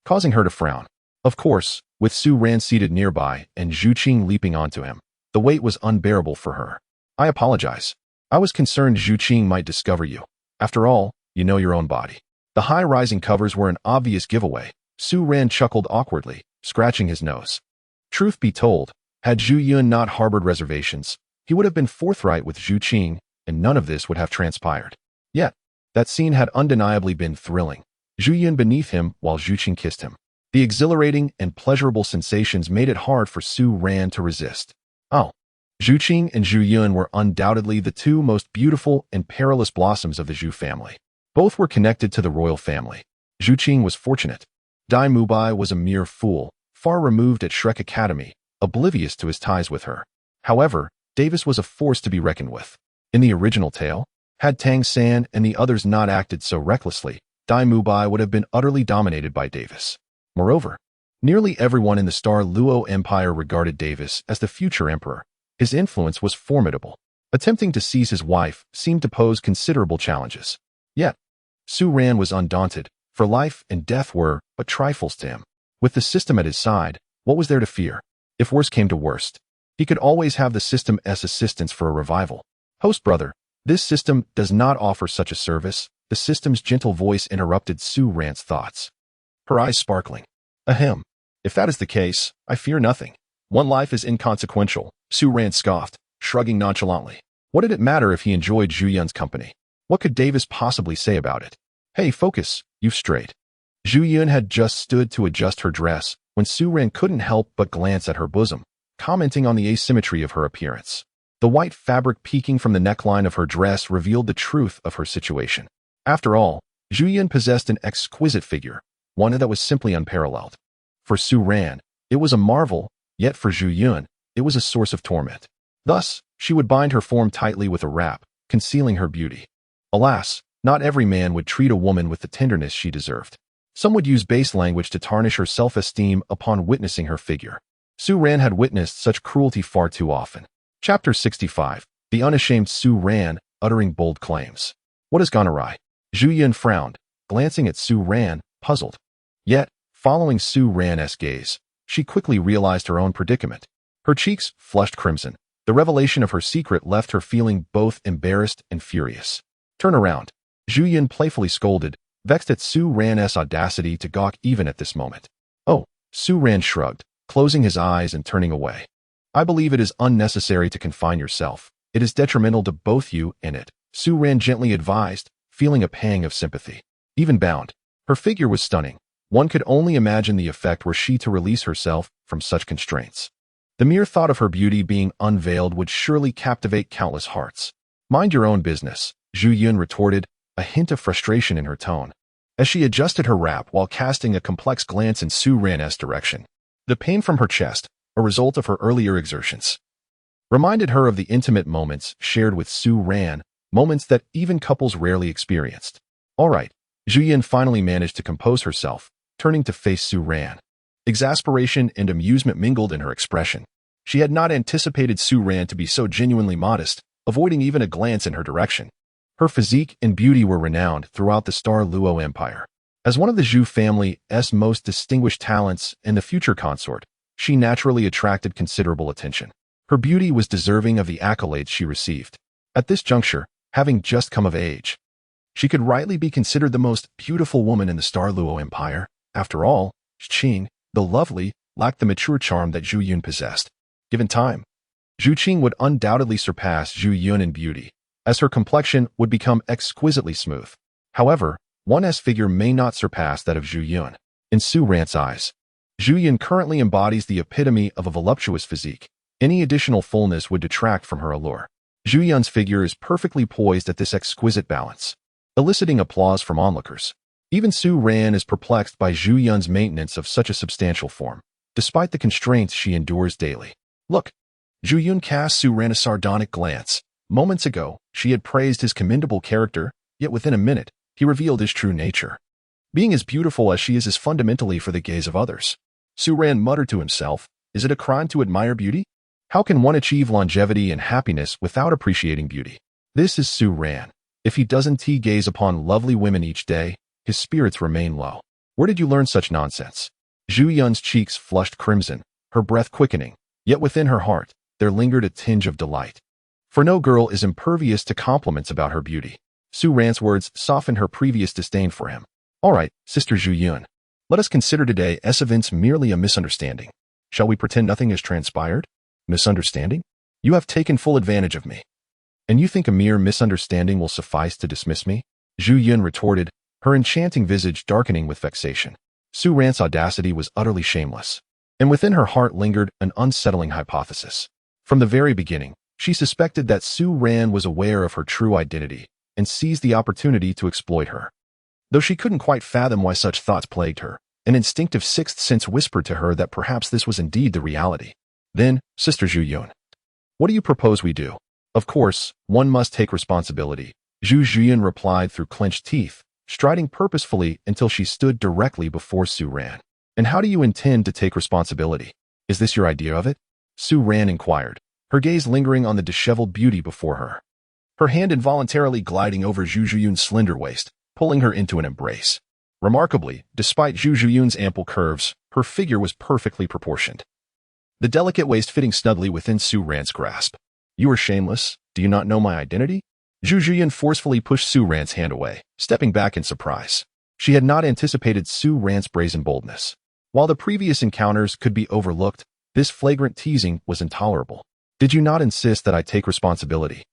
causing her to frown. Of course, with Su Ran seated nearby and Zhuqing leaping onto him, the weight was unbearable for her. I apologize. I was concerned Zhuqing might discover you. After all, you know your own body. The high-rising covers were an obvious giveaway. Su Ran chuckled awkwardly, scratching his nose. Truth be told, Had Zhu Yun not harbored reservations, he would have been forthright with Zhu Qing, and none of this would have transpired. Yet, that scene had undeniably been thrilling. Zhu Yun beneath him while Zhu Qing kissed him. The exhilarating and pleasurable sensations made it hard for Su Ran to resist. Oh, Zhu Qing and Zhu Yun were undoubtedly the two most beautiful and perilous blossoms of the Zhu family. Both were connected to the royal family. Zhu Qing was fortunate. Mu Bai was a mere fool, far removed at Shrek Academy, oblivious to his ties with her. However, Davis was a force to be reckoned with. In the original tale, had Tang San and the others not acted so recklessly, Mu Bai would have been utterly dominated by Davis. Moreover, nearly everyone in the Star Luo Empire regarded Davis as the future emperor. His influence was formidable. Attempting to seize his wife seemed to pose considerable challenges. Yet, Su Ran was undaunted, for life and death were but trifles to him. With the system at his side, what was there to fear? If worse came to worst, he could always have the system's assistance for a revival. Host brother, this system does not offer such a service. The system's gentle voice interrupted Su Ran's thoughts. Her eyes sparkling. Ahem. If that is the case, I fear nothing. One life is inconsequential, Su Ran scoffed, shrugging nonchalantly. What did it matter if he enjoyed Zhu Yun's company? What could Davis possibly say about it? Hey, focus, you've strayed. Zhu Yun had just stood to adjust her dress when Su Ran couldn't help but glance at her bosom, commenting on the asymmetry of her appearance. The white fabric peeking from the neckline of her dress revealed the truth of her situation. After all, Zhu Yun possessed an exquisite figure, one that was simply unparalleled. For Su Ran, it was a marvel, yet for Zhu Yun, it was a source of torment. Thus, she would bind her form tightly with a wrap, concealing her beauty. Alas, not every man would treat a woman with the tenderness she deserved. Some would use base language to tarnish her self-esteem upon witnessing her figure. Su Ran had witnessed such cruelty far too often. Chapter 65. The unashamed Su Ran, uttering bold claims. What has gone awry? Zhu Yun frowned, glancing at Su Ran, puzzled. Yet, following Su Ran's gaze, she quickly realized her own predicament. Her cheeks flushed crimson. The revelation of her secret left her feeling both embarrassed and furious. Turn around. Zhu Yun playfully scolded, vexed at Su Ran's audacity to gawk even at this moment. Oh, Su Ran shrugged, closing his eyes and turning away. I believe it is unnecessary to confine yourself. It is detrimental to both you and it, Su Ran gently advised, feeling a pang of sympathy. Even bound, her figure was stunning. One could only imagine the effect were she to release herself from such constraints. The mere thought of her beauty being unveiled would surely captivate countless hearts. Mind your own business, Zhu Yun retorted, a hint of frustration in her tone, as she adjusted her wrap while casting a complex glance in Su Ran's direction. The pain from her chest, a result of her earlier exertions, reminded her of the intimate moments shared with Su Ran, moments that even couples rarely experienced. All right, Zhu Yun finally managed to compose herself, turning to face Su Ran. Exasperation and amusement mingled in her expression. She had not anticipated Su Ran to be so genuinely modest, avoiding even a glance in her direction. Her physique and beauty were renowned throughout the Star Luo Empire. As one of the Zhu family's most distinguished talents and the future consort, she naturally attracted considerable attention. Her beauty was deserving of the accolades she received. At this juncture, having just come of age, she could rightly be considered the most beautiful woman in the Star Luo Empire. After all, Qing, the lovely, lacked the mature charm that Zhu Yun possessed. Given time, Zhu Qing would undoubtedly surpass Zhu Yun in beauty, as her complexion would become exquisitely smooth. However, one's figure may not surpass that of Zhu Yun. In Su Ran's eyes, Zhu Yun currently embodies the epitome of a voluptuous physique. Any additional fullness would detract from her allure. Zhu Yun's figure is perfectly poised at this exquisite balance, eliciting applause from onlookers. Even Su Ran is perplexed by Zhu Yun's maintenance of such a substantial form, despite the constraints she endures daily. Look, Zhu Yun cast Su Ran a sardonic glance. Moments ago, she had praised his commendable character, yet within a minute, he revealed his true nature. Being as beautiful as she is fundamentally for the gaze of others. Su Ran muttered to himself, is it a crime to admire beauty? How can one achieve longevity and happiness without appreciating beauty? This is Su Ran. If he doesn't gaze upon lovely women each day, his spirits remain low. Where did you learn such nonsense? Zhu Yun's cheeks flushed crimson, her breath quickening, yet within her heart, there lingered a tinge of delight. For no girl is impervious to compliments about her beauty. Su Ran's words softened her previous disdain for him. All right, Sister Zhu Yun. Let us consider today's events merely a misunderstanding. Shall we pretend nothing has transpired? Misunderstanding? You have taken full advantage of me. And you think a mere misunderstanding will suffice to dismiss me? Zhu Yun retorted, her enchanting visage darkening with vexation. Su Ran's audacity was utterly shameless, and within her heart lingered an unsettling hypothesis. From the very beginning, she suspected that Su Ran was aware of her true identity and seized the opportunity to exploit her. Though she couldn't quite fathom why such thoughts plagued her, an instinctive sixth sense whispered to her that perhaps this was indeed the reality. Then, Sister Zhu Yun, what do you propose we do? Of course, one must take responsibility, Zhu Zhuqing replied through clenched teeth, striding purposefully until she stood directly before Su Ran. And how do you intend to take responsibility? Is this your idea of it? Su Ran inquired, her gaze lingering on the disheveled beauty before her. Her hand involuntarily gliding over Zhu Zhuqing's slender waist, pulling her into an embrace. Remarkably, despite Zhu Zhuqing's ample curves, her figure was perfectly proportioned. The delicate waist fitting snugly within Su Ran's grasp. You are shameless. Do you not know my identity? Zhu Zhuqing forcefully pushed Su Ran's hand away, stepping back in surprise. She had not anticipated Su Ran's brazen boldness. While the previous encounters could be overlooked, this flagrant teasing was intolerable. Did you not insist that I take responsibility?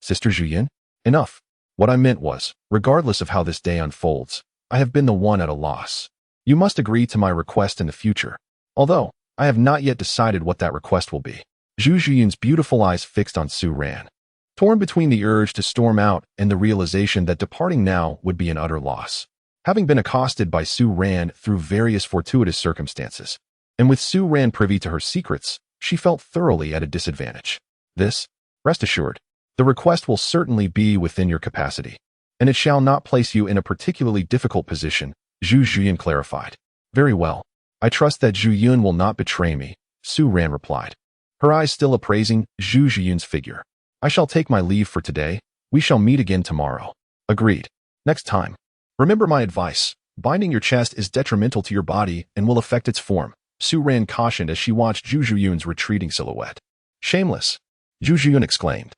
Sister Zhu Yun? Enough. What I meant was, regardless of how this day unfolds, I have been the one at a loss. You must agree to my request in the future, although I have not yet decided what that request will be. Zhu Zhuqing's beautiful eyes fixed on Su Ran, torn between the urge to storm out and the realization that departing now would be an utter loss. Having been accosted by Su Ran through various fortuitous circumstances, and with Su Ran privy to her secrets, she felt thoroughly at a disadvantage. This, rest assured, the request will certainly be within your capacity, and it shall not place you in a particularly difficult position, Zhu Zhuqing clarified. Very well. I trust that Zhu Yun will not betray me, Su Ran replied, her eyes still appraising Zhu Zhuqing's figure. I shall take my leave for today. We shall meet again tomorrow. Agreed. Next time. Remember my advice. Binding your chest is detrimental to your body and will affect its form, Su Ran cautioned as she watched Zhu Zhuqing's retreating silhouette. Shameless, Zhu Zhuqing exclaimed,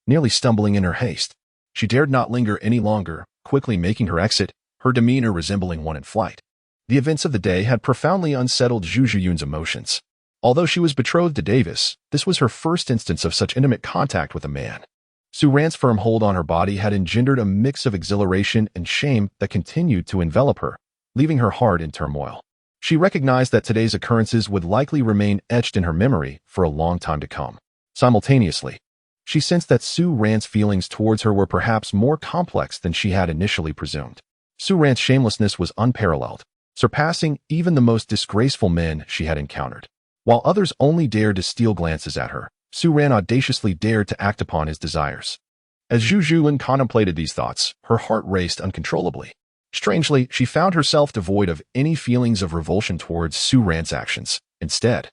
nearly stumbling in her haste. She dared not linger any longer, quickly making her exit, her demeanor resembling one in flight. The events of the day had profoundly unsettled Zhu Zhuqing's emotions. Although she was betrothed to Davis, this was her first instance of such intimate contact with a man. Su Ran's firm hold on her body had engendered a mix of exhilaration and shame that continued to envelop her, leaving her heart in turmoil. She recognized that today's occurrences would likely remain etched in her memory for a long time to come. Simultaneously, she sensed that Su Ran's feelings towards her were perhaps more complex than she had initially presumed. Su Ran's shamelessness was unparalleled, surpassing even the most disgraceful men she had encountered. While others only dared to steal glances at her, Su Ran audaciously dared to act upon his desires. As Zhu Zhuqing contemplated these thoughts, her heart raced uncontrollably. Strangely, she found herself devoid of any feelings of revulsion towards Su Ran's actions. Instead,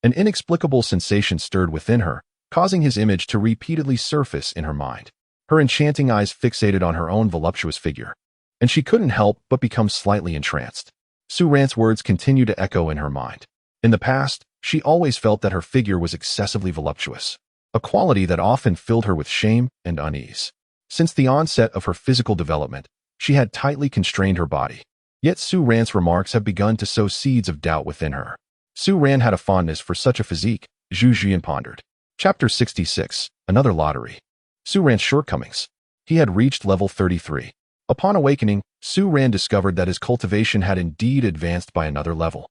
an inexplicable sensation stirred within her, causing his image to repeatedly surface in her mind. Her enchanting eyes fixated on her own voluptuous figure, and she couldn't help but become slightly entranced. Su Ran's words continued to echo in her mind. In the past, she always felt that her figure was excessively voluptuous, a quality that often filled her with shame and unease. Since the onset of her physical development, she had tightly constrained her body. Yet Su Ran's remarks have begun to sow seeds of doubt within her. Su Ran had a fondness for such a physique, Zhu Zhuqing pondered. Chapter 66, Another Lottery. Su Ran's shortcomings. He had reached level 33. Upon awakening, Su Ran discovered that his cultivation had indeed advanced by another level,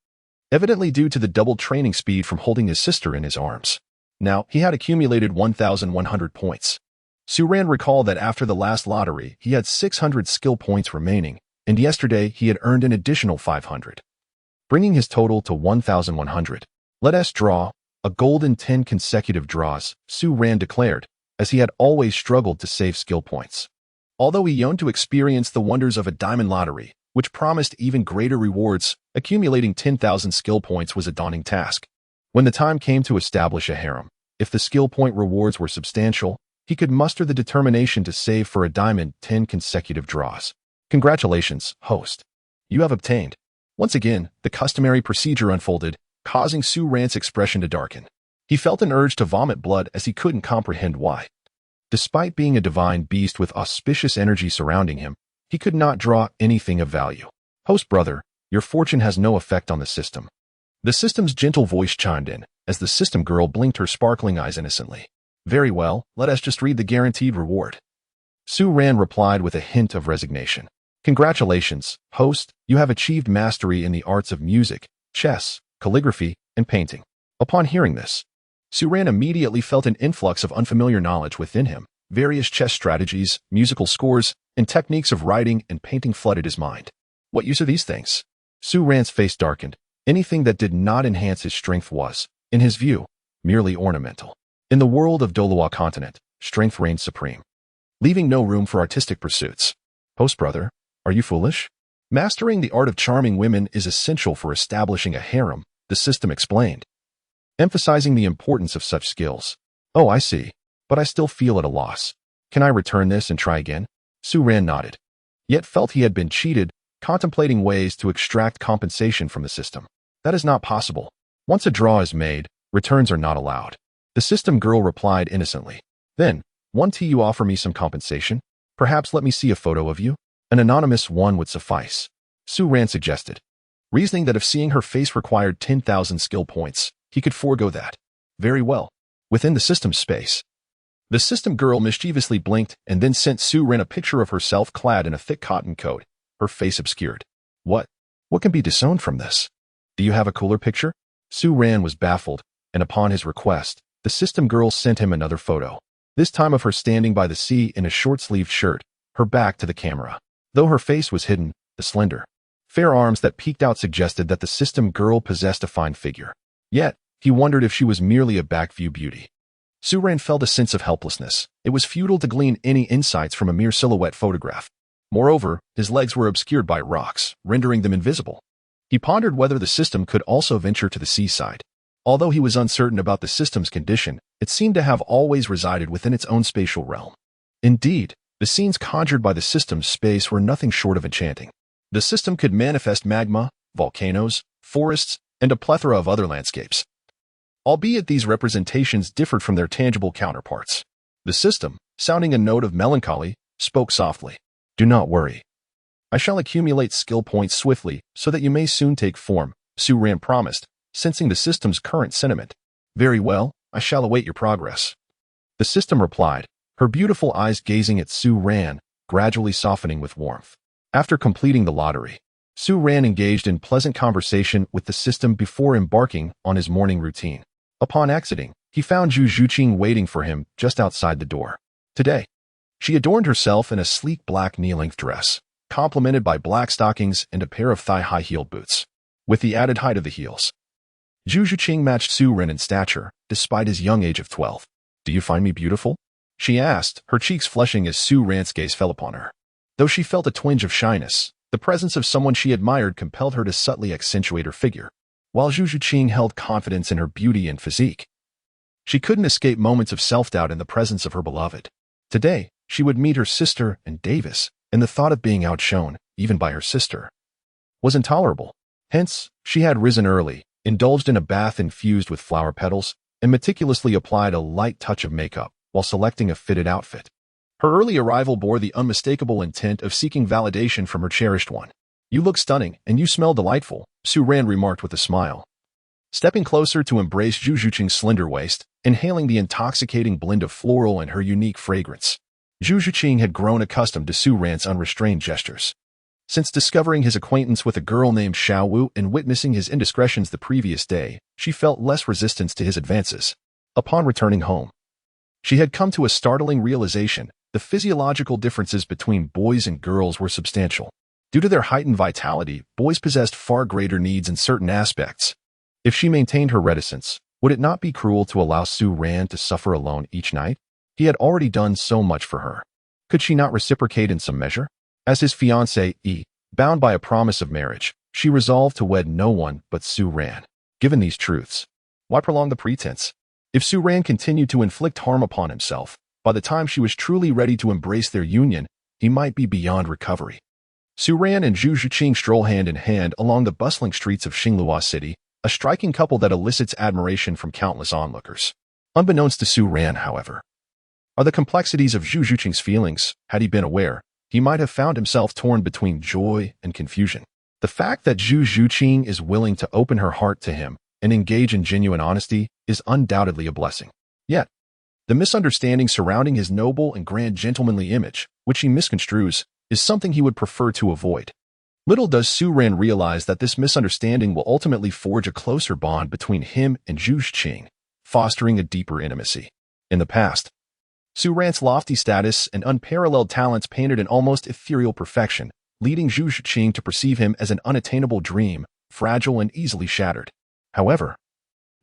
evidently due to the double training speed from holding his sister in his arms. Now, he had accumulated 1,100 points. Su Ran recalled that after the last lottery, he had 600 skill points remaining, and yesterday he had earned an additional 500, bringing his total to 1,100. Let us draw a golden 10 consecutive draws, Su Ran declared, as he had always struggled to save skill points. Although he yearned to experience the wonders of a diamond lottery, which promised even greater rewards, accumulating 10,000 skill points was a daunting task. When the time came to establish a harem, if the skill point rewards were substantial, he could muster the determination to save for a diamond 10 consecutive draws. Congratulations, host. You have obtained. Once again, the customary procedure unfolded, causing Su Ran's expression to darken. He felt an urge to vomit blood as he couldn't comprehend why. Despite being a divine beast with auspicious energy surrounding him, he could not draw anything of value. Host brother, your fortune has no effect on the system. The system's gentle voice chimed in, as the system girl blinked her sparkling eyes innocently. Very well, let us just read the guaranteed reward. Su Ran replied with a hint of resignation. Congratulations, host, you have achieved mastery in the arts of music, chess, calligraphy, and painting. Upon hearing this, Su Ran immediately felt an influx of unfamiliar knowledge within him. Various chess strategies, musical scores, and techniques of writing and painting flooded his mind. What use are these things? Su Ran's face darkened. Anything that did not enhance his strength was, in his view, merely ornamental. In the world of Douluo Continent, strength reigned supreme, leaving no room for artistic pursuits. Host brother, are you foolish? Mastering the art of charming women is essential for establishing a harem, the system explained, emphasizing the importance of such skills. Oh, I see. But I still feel at a loss. Can I return this and try again? Su Ran nodded, yet felt he had been cheated, contemplating ways to extract compensation from the system. That is not possible. Once a draw is made, returns are not allowed. The system girl replied innocently. Then, won't you offer me some compensation? Perhaps let me see a photo of you? An anonymous one would suffice. Su Ran suggested, reasoning that if seeing her face required 10,000 skill points, he could forego that. Very well. Within the system's space, the system girl mischievously blinked and then sent Su Ran a picture of herself clad in a thick cotton coat, her face obscured. What can be disowned from this? Do you have a cooler picture? Su Ran was baffled, and upon his request, the system girl sent him another photo, this time of her standing by the sea in a short-sleeved shirt, her back to the camera. Though her face was hidden, the slender, fair arms that peeked out suggested that the system girl possessed a fine figure. Yet, he wondered if she was merely a back-view beauty. Su Ran felt a sense of helplessness. It was futile to glean any insights from a mere silhouette photograph. Moreover, his legs were obscured by rocks, rendering them invisible. He pondered whether the system could also venture to the seaside. Although he was uncertain about the system's condition, it seemed to have always resided within its own spatial realm. Indeed, the scenes conjured by the system's space were nothing short of enchanting. The system could manifest magma, volcanoes, forests, and a plethora of other landscapes. Albeit these representations differed from their tangible counterparts. The system, sounding a note of melancholy, spoke softly. Do not worry. I shall accumulate skill points swiftly so that you may soon take form, Su Ran promised, sensing the system's current sentiment. Very well, I shall await your progress. The system replied, her beautiful eyes gazing at Su Ran, gradually softening with warmth. After completing the lottery, Su Ran engaged in pleasant conversation with the system before embarking on his morning routine. Upon exiting, he found Zhu Zhuqing waiting for him just outside the door. Today, she adorned herself in a sleek black knee-length dress, complemented by black stockings and a pair of thigh-high-heeled boots. With the added height of the heels, Zhu Zhuqing matched Su Ran in stature, despite his young age of 12. Do you find me beautiful? She asked, her cheeks flushing as Su Ran's gaze fell upon her. Though she felt a twinge of shyness, the presence of someone she admired compelled her to subtly accentuate her figure. While Zhu Zhuqing held confidence in her beauty and physique, she couldn't escape moments of self-doubt in the presence of her beloved. Today, she would meet her sister and Davis, and the thought of being outshone, even by her sister, was intolerable. Hence, she had risen early, indulged in a bath infused with flower petals, and meticulously applied a light touch of makeup while selecting a fitted outfit. Her early arrival bore the unmistakable intent of seeking validation from her cherished one. You look stunning, and you smell delightful, Su Ran remarked with a smile. Stepping closer to embrace Zhu Zhuqing's slender waist, inhaling the intoxicating blend of floral and her unique fragrance, Zhu Zhuqing had grown accustomed to Su Ran's unrestrained gestures. Since discovering his acquaintance with a girl named Xiao Wu and witnessing his indiscretions the previous day, she felt less resistance to his advances. Upon returning home, she had come to a startling realization: the physiological differences between boys and girls were substantial. Due to their heightened vitality, boys possessed far greater needs in certain aspects. If she maintained her reticence, would it not be cruel to allow Su Ran to suffer alone each night? He had already done so much for her. Could she not reciprocate in some measure? As his fiancée, bound by a promise of marriage, she resolved to wed no one but Su Ran. Given these truths, why prolong the pretense? If Su Ran continued to inflict harm upon himself, by the time she was truly ready to embrace their union, he might be beyond recovery. Su Ran and Zhu Zhuqing stroll hand in hand along the bustling streets of Xinglua City, a striking couple that elicits admiration from countless onlookers. Unbeknownst to Su Ran, however, are the complexities of Zhu Zhuqing's feelings. Had he been aware, he might have found himself torn between joy and confusion. The fact that Zhu Zhuqing is willing to open her heart to him and engage in genuine honesty is undoubtedly a blessing. Yet, the misunderstanding surrounding his noble and grand gentlemanly image, which he misconstrues, is something he would prefer to avoid. Little does Su Ran realize that this misunderstanding will ultimately forge a closer bond between him and Zhu Zhuqing, fostering a deeper intimacy. In the past, Su Ran's lofty status and unparalleled talents painted an almost ethereal perfection, leading Zhu Zhuqing to perceive him as an unattainable dream, fragile and easily shattered. However,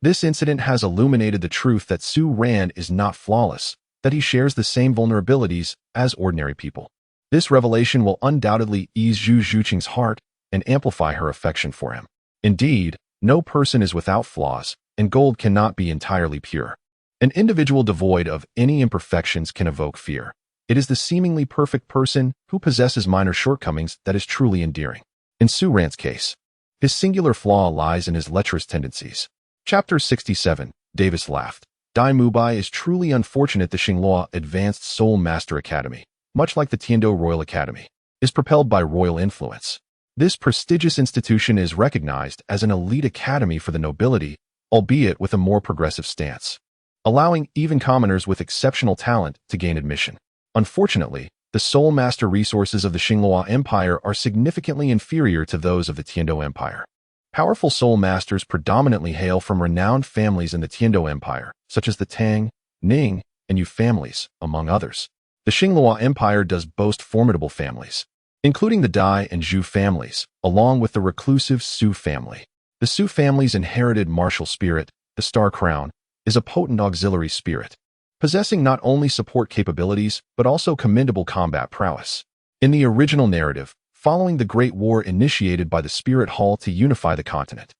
this incident has illuminated the truth that Su Ran is not flawless, that he shares the same vulnerabilities as ordinary people. This revelation will undoubtedly ease Zhu Zhuqing's heart and amplify her affection for him. Indeed, no person is without flaws, and gold cannot be entirely pure. An individual devoid of any imperfections can evoke fear. It is the seemingly perfect person who possesses minor shortcomings that is truly endearing. In Su Ran's case, his singular flaw lies in his lecherous tendencies. Chapter 67, Davis laughed. Mu Bai is truly unfortunate. The Xinghua Advanced Soul Master Academy, much like the Tiando Royal Academy, is propelled by royal influence. This prestigious institution is recognized as an elite academy for the nobility, albeit with a more progressive stance, allowing even commoners with exceptional talent to gain admission. Unfortunately, the soul master resources of the Xinghua Empire are significantly inferior to those of the Tiando Empire. Powerful soul masters predominantly hail from renowned families in the Tiando Empire, such as the Tang, Ning, and Yu families, among others. The Xinghua Empire does boast formidable families, including the Dai and Zhu families, along with the reclusive Su family. The Su family's inherited martial spirit, the Star Crown, is a potent auxiliary spirit, possessing not only support capabilities but also commendable combat prowess. In the original narrative, following the Great War initiated by the Spirit Hall to unify the continent,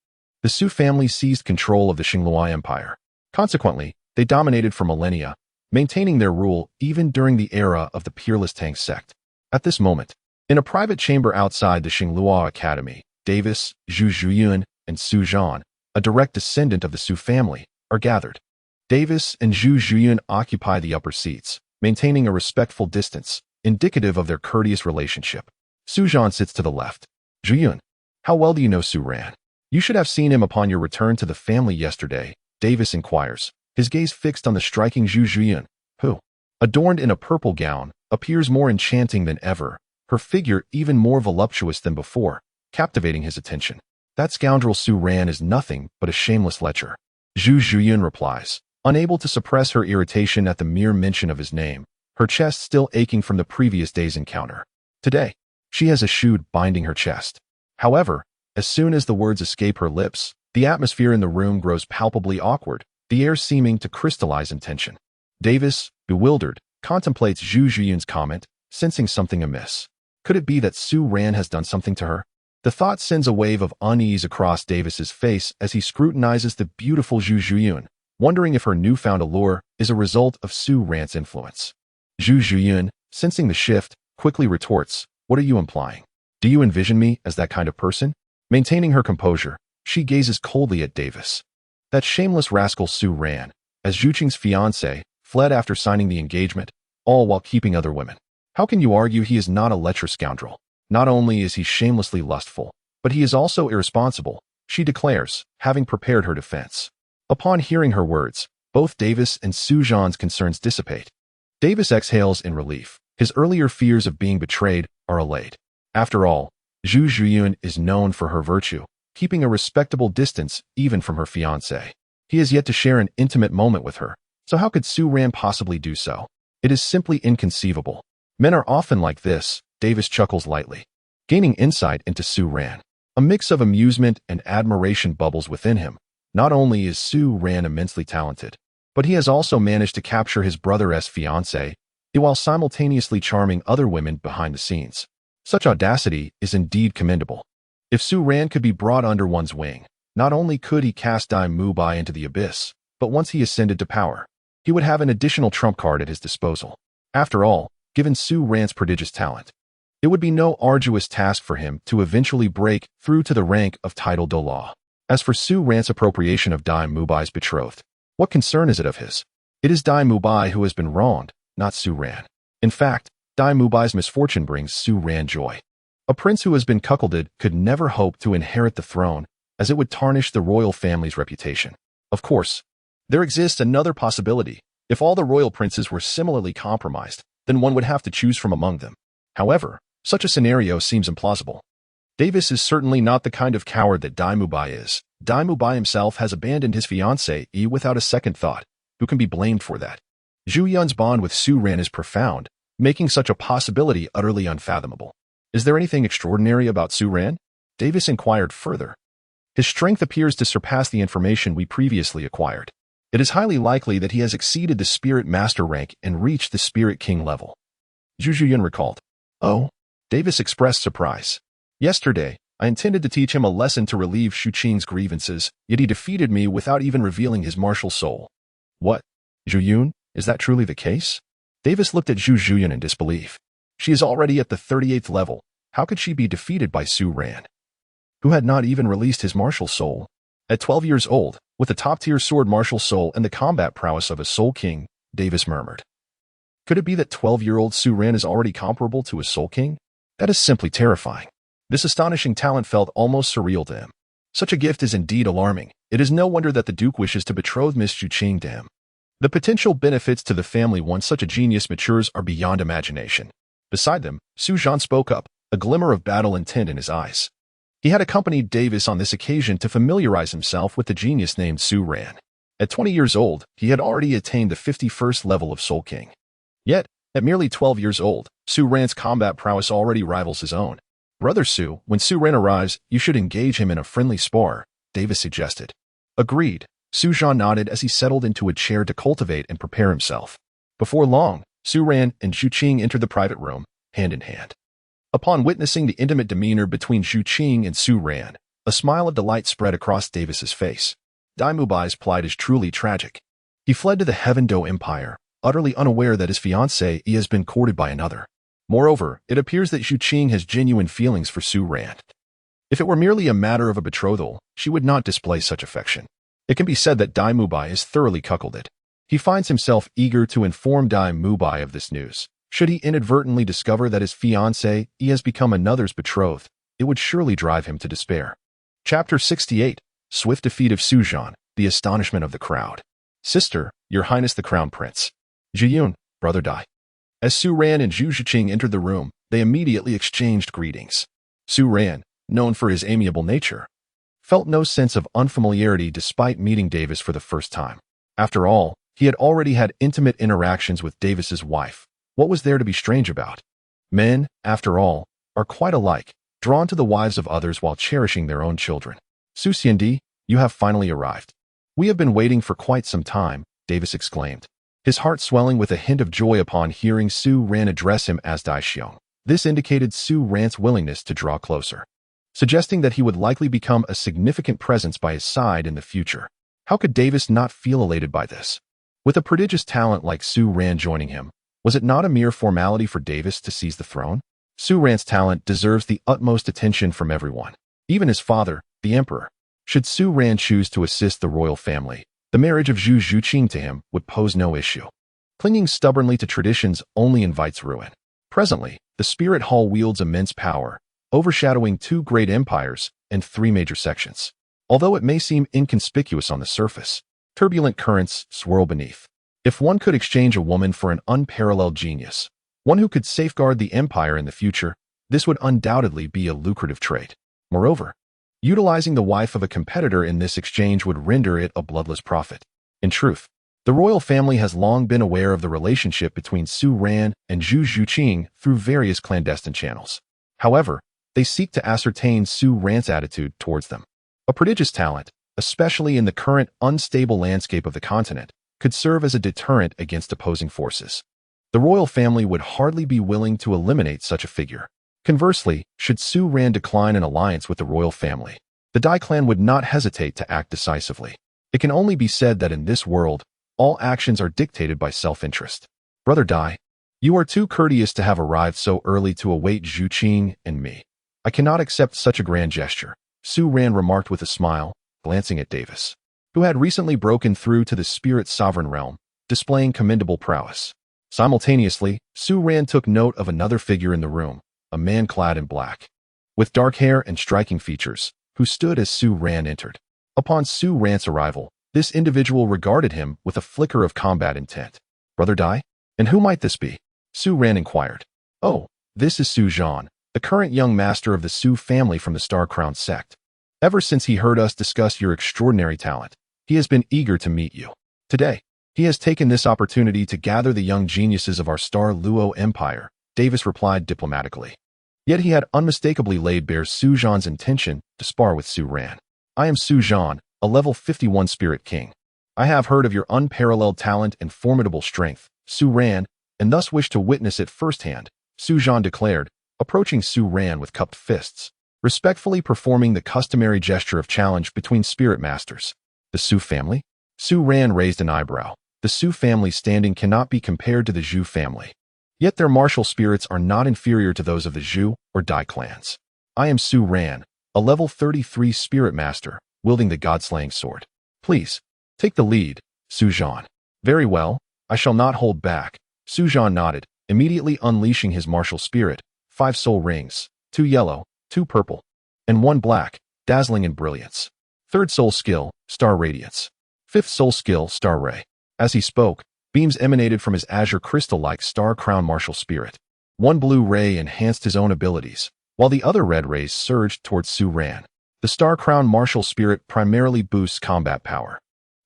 the Su family seized control of the Xinghua Empire. Consequently, they dominated for millennia, maintaining their rule even during the era of the peerless Tang sect. At this moment, in a private chamber outside the Xinghua Academy, Davis, Zhu Zhuqing, and Su Zhan, a direct descendant of the Su family, are gathered. Davis and Zhu Zhuqing occupy the upper seats, maintaining a respectful distance, indicative of their courteous relationship. Su Zhan sits to the left. Zhuqing, how well do you know Su Ran? You should have seen him upon your return to the family yesterday, Davis inquires, his gaze fixed on the striking Zhu Zhuqing, who, adorned in a purple gown, appears more enchanting than ever, her figure even more voluptuous than before, captivating his attention. That scoundrel Su Ran is nothing but a shameless lecher. Zhu Zhuqing replies, unable to suppress her irritation at the mere mention of his name, her chest still aching from the previous day's encounter. Today, she has a shoot binding her chest. However, as soon as the words escape her lips, the atmosphere in the room grows palpably awkward, the air seeming to crystallize in tension. Davis, bewildered, contemplates Zhu Zhuqing's comment, sensing something amiss. Could it be that Su Ran has done something to her? The thought sends a wave of unease across Davis's face as he scrutinizes the beautiful Zhu Zhuqing, wondering if her newfound allure is a result of Su Ran's influence. Zhu Zhuqing, sensing the shift, quickly retorts, what are you implying? Do you envision me as that kind of person? Maintaining her composure, she gazes coldly at Davis. That shameless rascal Su Ran, as Zhuqing's fiancé, fled after signing the engagement, all while keeping other women. How can you argue he is not a lecherous scoundrel? Not only is he shamelessly lustful, but he is also irresponsible, she declares, having prepared her defense. Upon hearing her words, both Davis and Su Zhan's concerns dissipate. Davis exhales in relief. His earlier fears of being betrayed are allayed. After all, Zhu Zhuqing is known for her virtue, keeping a respectable distance even from her fiancé. He has yet to share an intimate moment with her, so how could Su Ran possibly do so? It is simply inconceivable. Men are often like this, Davis chuckles lightly, gaining insight into Su Ran. A mix of amusement and admiration bubbles within him. Not only is Su Ran immensely talented, but he has also managed to capture his brother's fiancée, while simultaneously charming other women behind the scenes. Such audacity is indeed commendable. If Su Ran could be brought under one's wing, not only could he cast Mu Bai into the abyss, but once he ascended to power, he would have an additional trump card at his disposal. After all, given Su Ran's prodigious talent, it would be no arduous task for him to eventually break through to the rank of title Douluo. As for Su Ran's appropriation of Mu Bai's betrothed, what concern is it of his? It is Mu Bai who has been wronged, not Su Ran. In fact, Mu Bai's misfortune brings Su Ran joy. A prince who has been cuckolded could never hope to inherit the throne, as it would tarnish the royal family's reputation. Of course, there exists another possibility. If all the royal princes were similarly compromised, then one would have to choose from among them. However, such a scenario seems implausible. Davis is certainly not the kind of coward that Mu Bai is. Mu Bai himself has abandoned his fiancée without a second thought. Who can be blamed for that? Zhu Yun's bond with Su Ran is profound, making such a possibility utterly unfathomable. Is there anything extraordinary about Su Ran? Davis inquired further. His strength appears to surpass the information we previously acquired. It is highly likely that he has exceeded the Spirit Master rank and reached the Spirit King level. Zhu Zhuqing recalled. Oh? Davis expressed surprise. Yesterday, I intended to teach him a lesson to relieve Zhu Qing's grievances, yet he defeated me without even revealing his martial soul. What? Zhu Yun, is that truly the case? Davis looked at Zhu Zhuqing in disbelief. She is already at the 38th level. How could she be defeated by Su Ran, who had not even released his martial soul? At 12 years old, with the top-tier sword martial soul and the combat prowess of a Soul King, Davis murmured. Could it be that 12-year-old Su Ran is already comparable to a Soul King? That is simply terrifying. This astonishing talent felt almost surreal to him. Such a gift is indeed alarming. It is no wonder that the Duke wishes to betroth Miss Zhu Qing to him. The potential benefits to the family once such a genius matures are beyond imagination. Beside them, Su Zhan spoke up, a glimmer of battle intent in his eyes. He had accompanied Davis on this occasion to familiarize himself with the genius named Su Ran. At 20 years old, he had already attained the 51st level of Soul King. Yet, at merely 12 years old, Su Ran's combat prowess already rivals his own. Brother Su, when Su Ran arrives, you should engage him in a friendly spar, Davis suggested. Agreed. Su Zhan nodded as he settled into a chair to cultivate and prepare himself. Before long, Su Ran and Zhu Qing entered the private room, hand in hand. Upon witnessing the intimate demeanor between Zhu Qing and Su Ran, a smile of delight spread across Davis's face. Mu Bai's plight is truly tragic. He fled to the Heaven Do Empire, utterly unaware that his fiancée has been courted by another. Moreover, it appears that Zhu Qing has genuine feelings for Su Ran. If it were merely a matter of a betrothal, she would not display such affection. It can be said that Mu Bai is thoroughly cuckolded. He finds himself eager to inform Mu Bai of this news. Should he inadvertently discover that his fiancée has become another's betrothed, it would surely drive him to despair. Chapter 68. Swift Defeat of Su Zhan, the Astonishment of the Crowd. Sister, Your Highness the Crown Prince. Zhu Yun, Brother Dai. As Su Ran and Zhu Zhuqing entered the room, they immediately exchanged greetings. Su Ran, known for his amiable nature, felt no sense of unfamiliarity despite meeting Davis for the first time. After all, he had already had intimate interactions with Davis's wife. What was there to be strange about? Men, after all, are quite alike, drawn to the wives of others while cherishing their own children. Su Xiandi, you have finally arrived. We have been waiting for quite some time, Davis exclaimed, his heart swelling with a hint of joy upon hearing Su Ran address him as Dai Xiong. This indicated Su Ran's willingness to draw closer, suggesting that he would likely become a significant presence by his side in the future. How could Davis not feel elated by this? With a prodigious talent like Su Ran joining him, was it not a mere formality for Davis to seize the throne? Su Ran's talent deserves the utmost attention from everyone, even his father, the emperor. Should Su Ran choose to assist the royal family, the marriage of Zhu Zhuqing to him would pose no issue. Clinging stubbornly to traditions only invites ruin. Presently, the Spirit Hall wields immense power, overshadowing 2 great empires and 3 major sections. Although it may seem inconspicuous on the surface, turbulent currents swirl beneath. If one could exchange a woman for an unparalleled genius, one who could safeguard the empire in the future, this would undoubtedly be a lucrative trade. Moreover, utilizing the wife of a competitor in this exchange would render it a bloodless profit. In truth, the royal family has long been aware of the relationship between Su Ran and Zhu Zhuqing through various clandestine channels. However, they seek to ascertain Su Ran's attitude towards them. A prodigious talent, especially in the current unstable landscape of the continent, could serve as a deterrent against opposing forces. The royal family would hardly be willing to eliminate such a figure. Conversely, should Su Ran decline an alliance with the royal family, the Dai clan would not hesitate to act decisively. It can only be said that in this world, all actions are dictated by self-interest. Brother Dai, you are too courteous to have arrived so early to await Zhu Qing and me. I cannot accept such a grand gesture, Su Ran remarked with a smile, glancing at Davis, who had recently broken through to the spirit's sovereign realm, displaying commendable prowess. Simultaneously, Su Ran took note of another figure in the room, a man clad in black. with dark hair and striking features, who stood as Su Ran entered. Upon Su Ran's arrival, this individual regarded him with a flicker of combat intent. Brother Dai? And who might this be? Su Ran inquired. Oh, this is Su Zhan, the current young master of the Su family from the Star Crown sect. Ever since he heard us discuss your extraordinary talent, he has been eager to meet you. Today, he has taken this opportunity to gather the young geniuses of our Star Luo Empire, Davis replied diplomatically. Yet he had unmistakably laid bare Su Zhan's intention to spar with Su Ran. I am Su Zhan, a level 51 Spirit King. I have heard of your unparalleled talent and formidable strength, Su Ran, and thus wish to witness it firsthand, Su Zhan declared, approaching Su Ran with cupped fists, respectfully performing the customary gesture of challenge between spirit masters. The Su family? Su Ran raised an eyebrow. The Su family's standing cannot be compared to the Zhu family. Yet their martial spirits are not inferior to those of the Zhu or Dai clans. I am Su Ran, a level 33 spirit master, wielding the god-slaying sword. Please, take the lead, Su Zhan. Very well, I shall not hold back. Su Zhan nodded, immediately unleashing his martial spirit, 5 soul rings, 2 yellow, 2 purple, and 1 black, dazzling in brilliance. 3rd soul skill, Star Radiance. 5th soul skill, Star Ray. As he spoke, beams emanated from his azure crystal-like Star Crown martial spirit. 1 blue ray enhanced his own abilities, while the other red rays surged towards Su Ran. The Star Crown martial spirit primarily boosts combat power.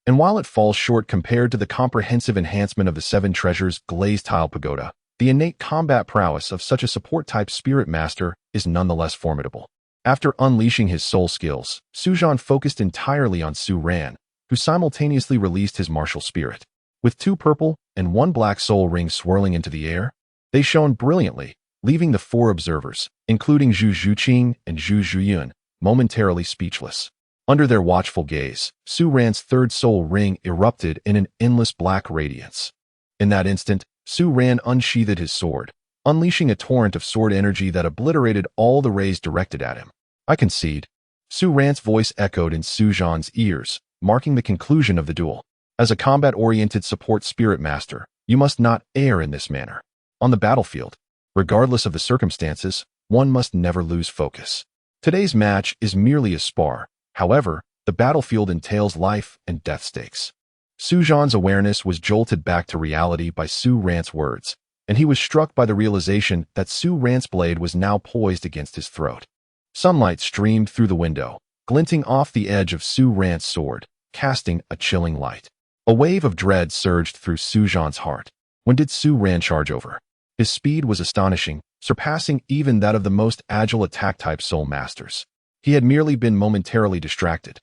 And while it falls short compared to the comprehensive enhancement of the 7 treasures glazed tile pagoda, the innate combat prowess of such a support-type spirit master is nonetheless formidable. After unleashing his soul skills, Su Zhan focused entirely on Su Ran, who simultaneously released his martial spirit. With 2 purple and 1 black soul rings swirling into the air, they shone brilliantly, leaving the 4 observers, including Zhu Zhuqing and Zhu Zhuqing, momentarily speechless. Under their watchful gaze, Su Ran's 3rd soul ring erupted in an endless black radiance. In that instant, Su Ran unsheathed his sword, unleashing a torrent of sword energy that obliterated all the rays directed at him. I concede. Su Ran's voice echoed in Su Zhan's ears, marking the conclusion of the duel. As a combat-oriented support spirit master, you must not err in this manner. On the battlefield, regardless of the circumstances, one must never lose focus. Today's match is merely a spar. However, the battlefield entails life and death stakes. Su Zhan's awareness was jolted back to reality by Su Ran's words, and he was struck by the realization that Su Ran's blade was now poised against his throat. Sunlight streamed through the window, glinting off the edge of Su Ran's sword, casting a chilling light. A wave of dread surged through Su Zhan's heart. When did Su Ran charge over? His speed was astonishing, surpassing even that of the most agile attack-type soul masters. He had merely been momentarily distracted,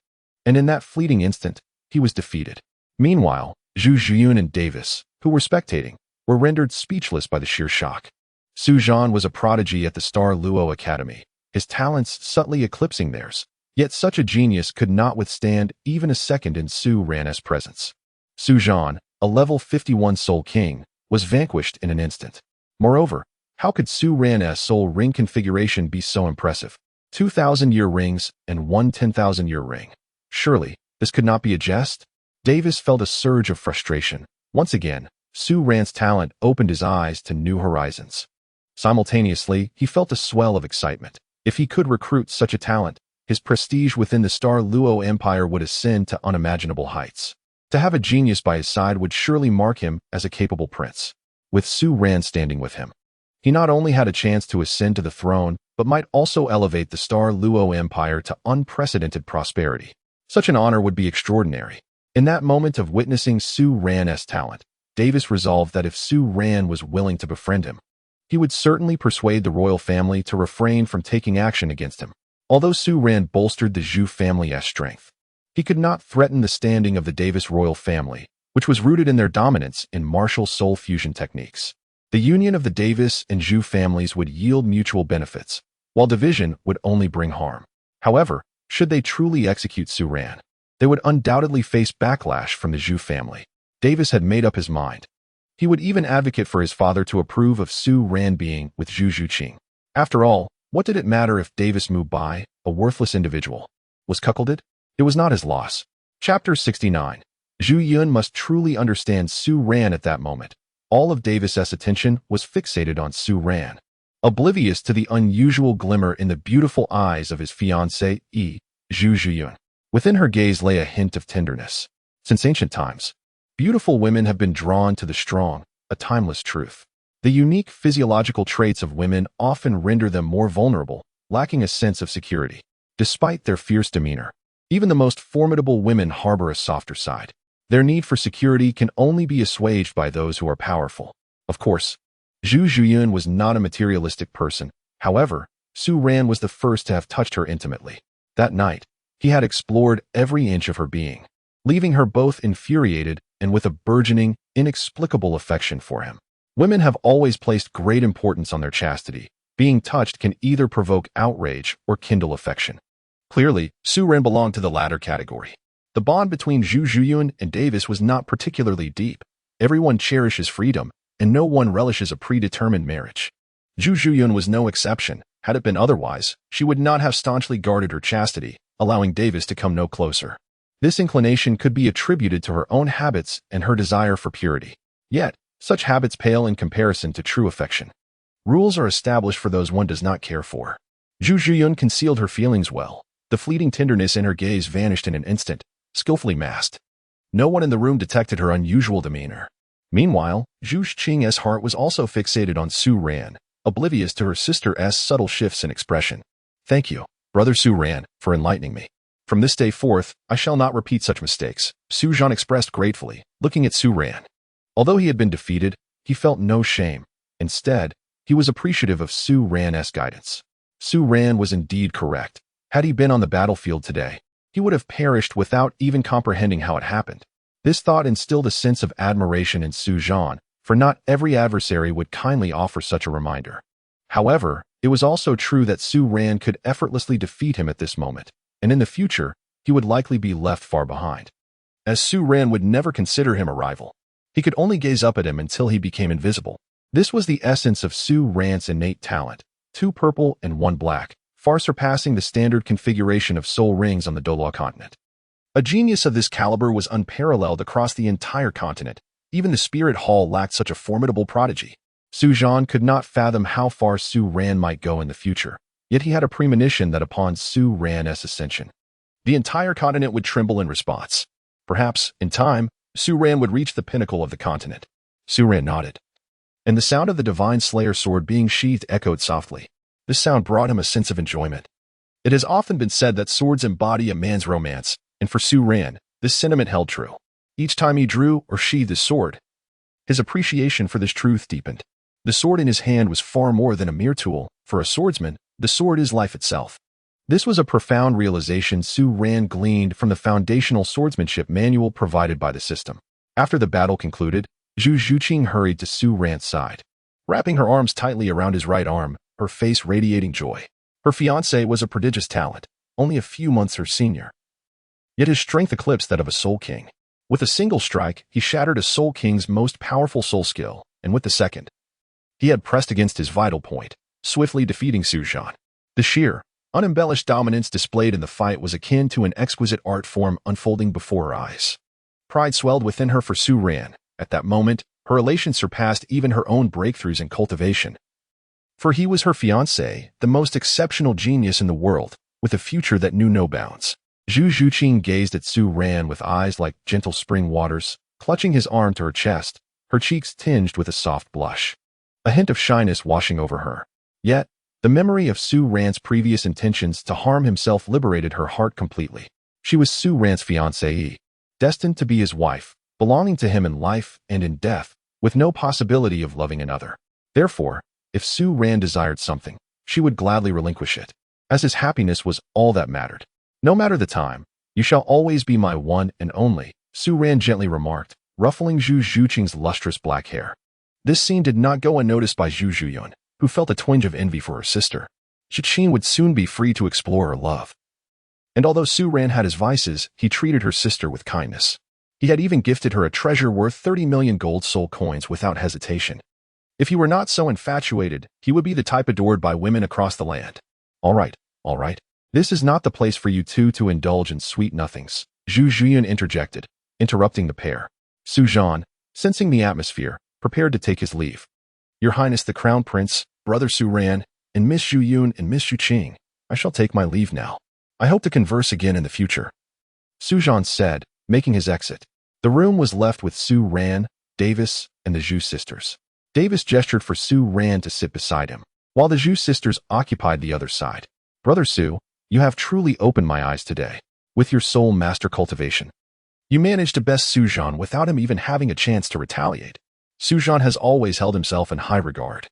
and in that fleeting instant, he was defeated. Meanwhile, Zhu Zhuqing and Davis, who were spectating, were rendered speechless by the sheer shock. Su Zhan was a prodigy at the Star Luo Academy, his talents subtly eclipsing theirs, yet such a genius could not withstand even a second in Su Ran's presence. Su Zhan, a level 51 Soul King, was vanquished in an instant. Moreover, how could Su Ran's soul ring configuration be so impressive? 2,000-year rings and 1 10,000-year ring. Surely, this could not be a jest? Davis felt a surge of frustration. Once again, Su Ran's talent opened his eyes to new horizons. Simultaneously, he felt a swell of excitement. If he could recruit such a talent, his prestige within the Star Luo Empire would ascend to unimaginable heights. To have a genius by his side would surely mark him as a capable prince. With Su Ran standing with him, he not only had a chance to ascend to the throne, but might also elevate the Star Luo Empire to unprecedented prosperity. Such an honor would be extraordinary. In that moment of witnessing Su Ran's talent, Davis resolved that if Su Ran was willing to befriend him, he would certainly persuade the royal family to refrain from taking action against him. Although Su Ran bolstered the Zhu family's strength, he could not threaten the standing of the Davis royal family, which was rooted in their dominance in martial soul fusion techniques. The union of the Davis and Zhu families would yield mutual benefits, while division would only bring harm. However, should they truly execute Su Ran, they would undoubtedly face backlash from the Zhu family. Davis had made up his mind. He would even advocate for his father to approve of Su Ran being with Zhu Zhuqing. After all, what did it matter if Davis Mu Bai, a worthless individual, was cuckolded? It was not his loss. Chapter 69. Zhu Yun must truly understand Su Ran at that moment. All of Davis's attention was fixated on Su Ran. oblivious to the unusual glimmer in the beautiful eyes of his fiancée, Zhu Zhuqing. Within her gaze lay a hint of tenderness. Since ancient times, beautiful women have been drawn to the strong, a timeless truth. The unique physiological traits of women often render them more vulnerable, lacking a sense of security. Despite their fierce demeanor, even the most formidable women harbor a softer side. Their need for security can only be assuaged by those who are powerful. Of course, Zhu Zhuqing was not a materialistic person. However, Su Ran was the first to have touched her intimately. That night, he had explored every inch of her being, leaving her both infuriated and with a burgeoning, inexplicable affection for him. Women have always placed great importance on their chastity. Being touched can either provoke outrage or kindle affection. Clearly, Su Ran belonged to the latter category. The bond between Zhu Zhuqing and Davis was not particularly deep. Everyone cherishes freedom, and no one relishes a predetermined marriage. Zhu Zhuqing was no exception. Had it been otherwise, she would not have staunchly guarded her chastity, allowing Davis to come no closer. This inclination could be attributed to her own habits and her desire for purity. Yet, such habits pale in comparison to true affection. Rules are established for those one does not care for. Zhu Zhuqing concealed her feelings well. The fleeting tenderness in her gaze vanished in an instant, skillfully masked. No one in the room detected her unusual demeanor. Meanwhile, Zhu Zhuqing's heart was also fixated on Su Ran, oblivious to her sister's subtle shifts in expression. Thank you, brother Su Ran, for enlightening me. From this day forth, I shall not repeat such mistakes, Su Zhan expressed gratefully, looking at Su Ran. Although he had been defeated, he felt no shame. Instead, he was appreciative of Su Ran's guidance. Su Ran was indeed correct. Had he been on the battlefield today, he would have perished without even comprehending how it happened. This thought instilled a sense of admiration in Su Zhan, for not every adversary would kindly offer such a reminder. However, it was also true that Su Ran could effortlessly defeat him at this moment, and in the future, he would likely be left far behind. As Su Ran would never consider him a rival, he could only gaze up at him until he became invisible. This was the essence of Su Ran's innate talent, 2 purple and 1 black, far surpassing the standard configuration of soul rings on the Douluo Continent. A genius of this caliber was unparalleled across the entire continent. Even the Spirit Hall lacked such a formidable prodigy. Su Zhan could not fathom how far Su Ran might go in the future, yet he had a premonition that upon Su Ran's ascension, the entire continent would tremble in response. Perhaps, in time, Su Ran would reach the pinnacle of the continent. Su Ran nodded, and the sound of the Divine Slayer sword being sheathed echoed softly. This sound brought him a sense of enjoyment. It has often been said that swords embody a man's romance, and for Su Ran, this sentiment held true. Each time he drew or sheathed his sword, his appreciation for this truth deepened. The sword in his hand was far more than a mere tool. For a swordsman, the sword is life itself. This was a profound realization Su Ran gleaned from the foundational swordsmanship manual provided by the system. After the battle concluded, Zhu Zhuqing hurried to Su Ran's side, wrapping her arms tightly around his right arm, her face radiating joy. Her fiancé was a prodigious talent, only a few months her senior. Yet his strength eclipsed that of a Soul King. With a single strike, he shattered a Soul King's most powerful soul skill, and with the second, he had pressed against his vital point, swiftly defeating Su Zhan. The sheer, unembellished dominance displayed in the fight was akin to an exquisite art form unfolding before her eyes. Pride swelled within her for Su Ran. At that moment, her elation surpassed even her own breakthroughs in cultivation. For he was her fiancé, the most exceptional genius in the world, with a future that knew no bounds. Zhu Zhuqing gazed at Su Ran with eyes like gentle spring waters, clutching his arm to her chest, her cheeks tinged with a soft blush, a hint of shyness washing over her. Yet, the memory of Su Ran's previous intentions to harm himself liberated her heart completely. She was Su Ran's fiancée, destined to be his wife, belonging to him in life and in death, with no possibility of loving another. Therefore, if Su Ran desired something, she would gladly relinquish it, as his happiness was all that mattered. No matter the time, you shall always be my one and only, Su Ran gently remarked, ruffling Zhu Zhuqing's lustrous black hair. This scene did not go unnoticed by Zhu Zhuqing, who felt a twinge of envy for her sister. Qilin would soon be free to explore her love. And although Su Ran had his vices, he treated her sister with kindness. He had even gifted her a treasure worth 30 million gold soul coins without hesitation. If he were not so infatuated, he would be the type adored by women across the land. All right. This is not the place for you two to indulge in sweet nothings, Zhu Zhuqing interjected, interrupting the pair. Su Zhan, sensing the atmosphere, prepared to take his leave. Your Highness the Crown Prince, Brother Su Ran, and Miss Zhu Yun and Miss Zhuqing, I shall take my leave now. I hope to converse again in the future. Su Zhan said, making his exit. The room was left with Su Ran, Davis, and the Zhu sisters. Davis gestured for Su Ran to sit beside him, while the Zhu sisters occupied the other side. Brother Su, you have truly opened my eyes today, with your soul master cultivation. You managed to best Su Zhan without him even having a chance to retaliate. Su Zhan has always held himself in high regard.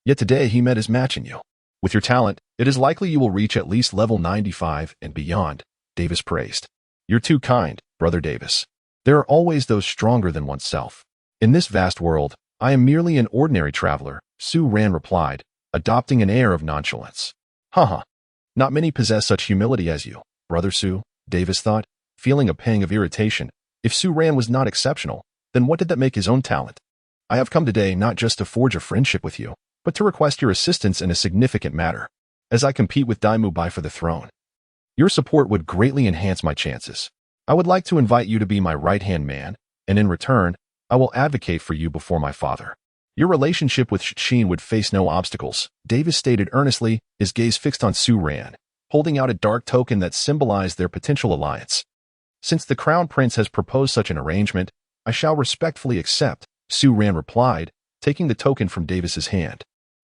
Yet today he met his match in you. With your talent, it is likely you will reach at least level 95 and beyond, Davis praised. You're too kind, Brother Davis. There are always those stronger than oneself. In this vast world, I am merely an ordinary traveler, Su Ran replied, adopting an air of nonchalance. Haha. Not many possess such humility as you, Brother Su, Davis thought, feeling a pang of irritation. If Su Ran was not exceptional, then what did that make his own talent? I have come today not just to forge a friendship with you, but to request your assistance in a significant matter, as I compete with Mu Bai for the throne. Your support would greatly enhance my chances. I would like to invite you to be my right-hand man, and in return, I will advocate for you before my father. Your relationship with Qilin would face no obstacles, Davis stated earnestly, his gaze fixed on Su Ran, holding out a dark token that symbolized their potential alliance. Since the Crown Prince has proposed such an arrangement, I shall respectfully accept, Su Ran replied, taking the token from Davis's hand.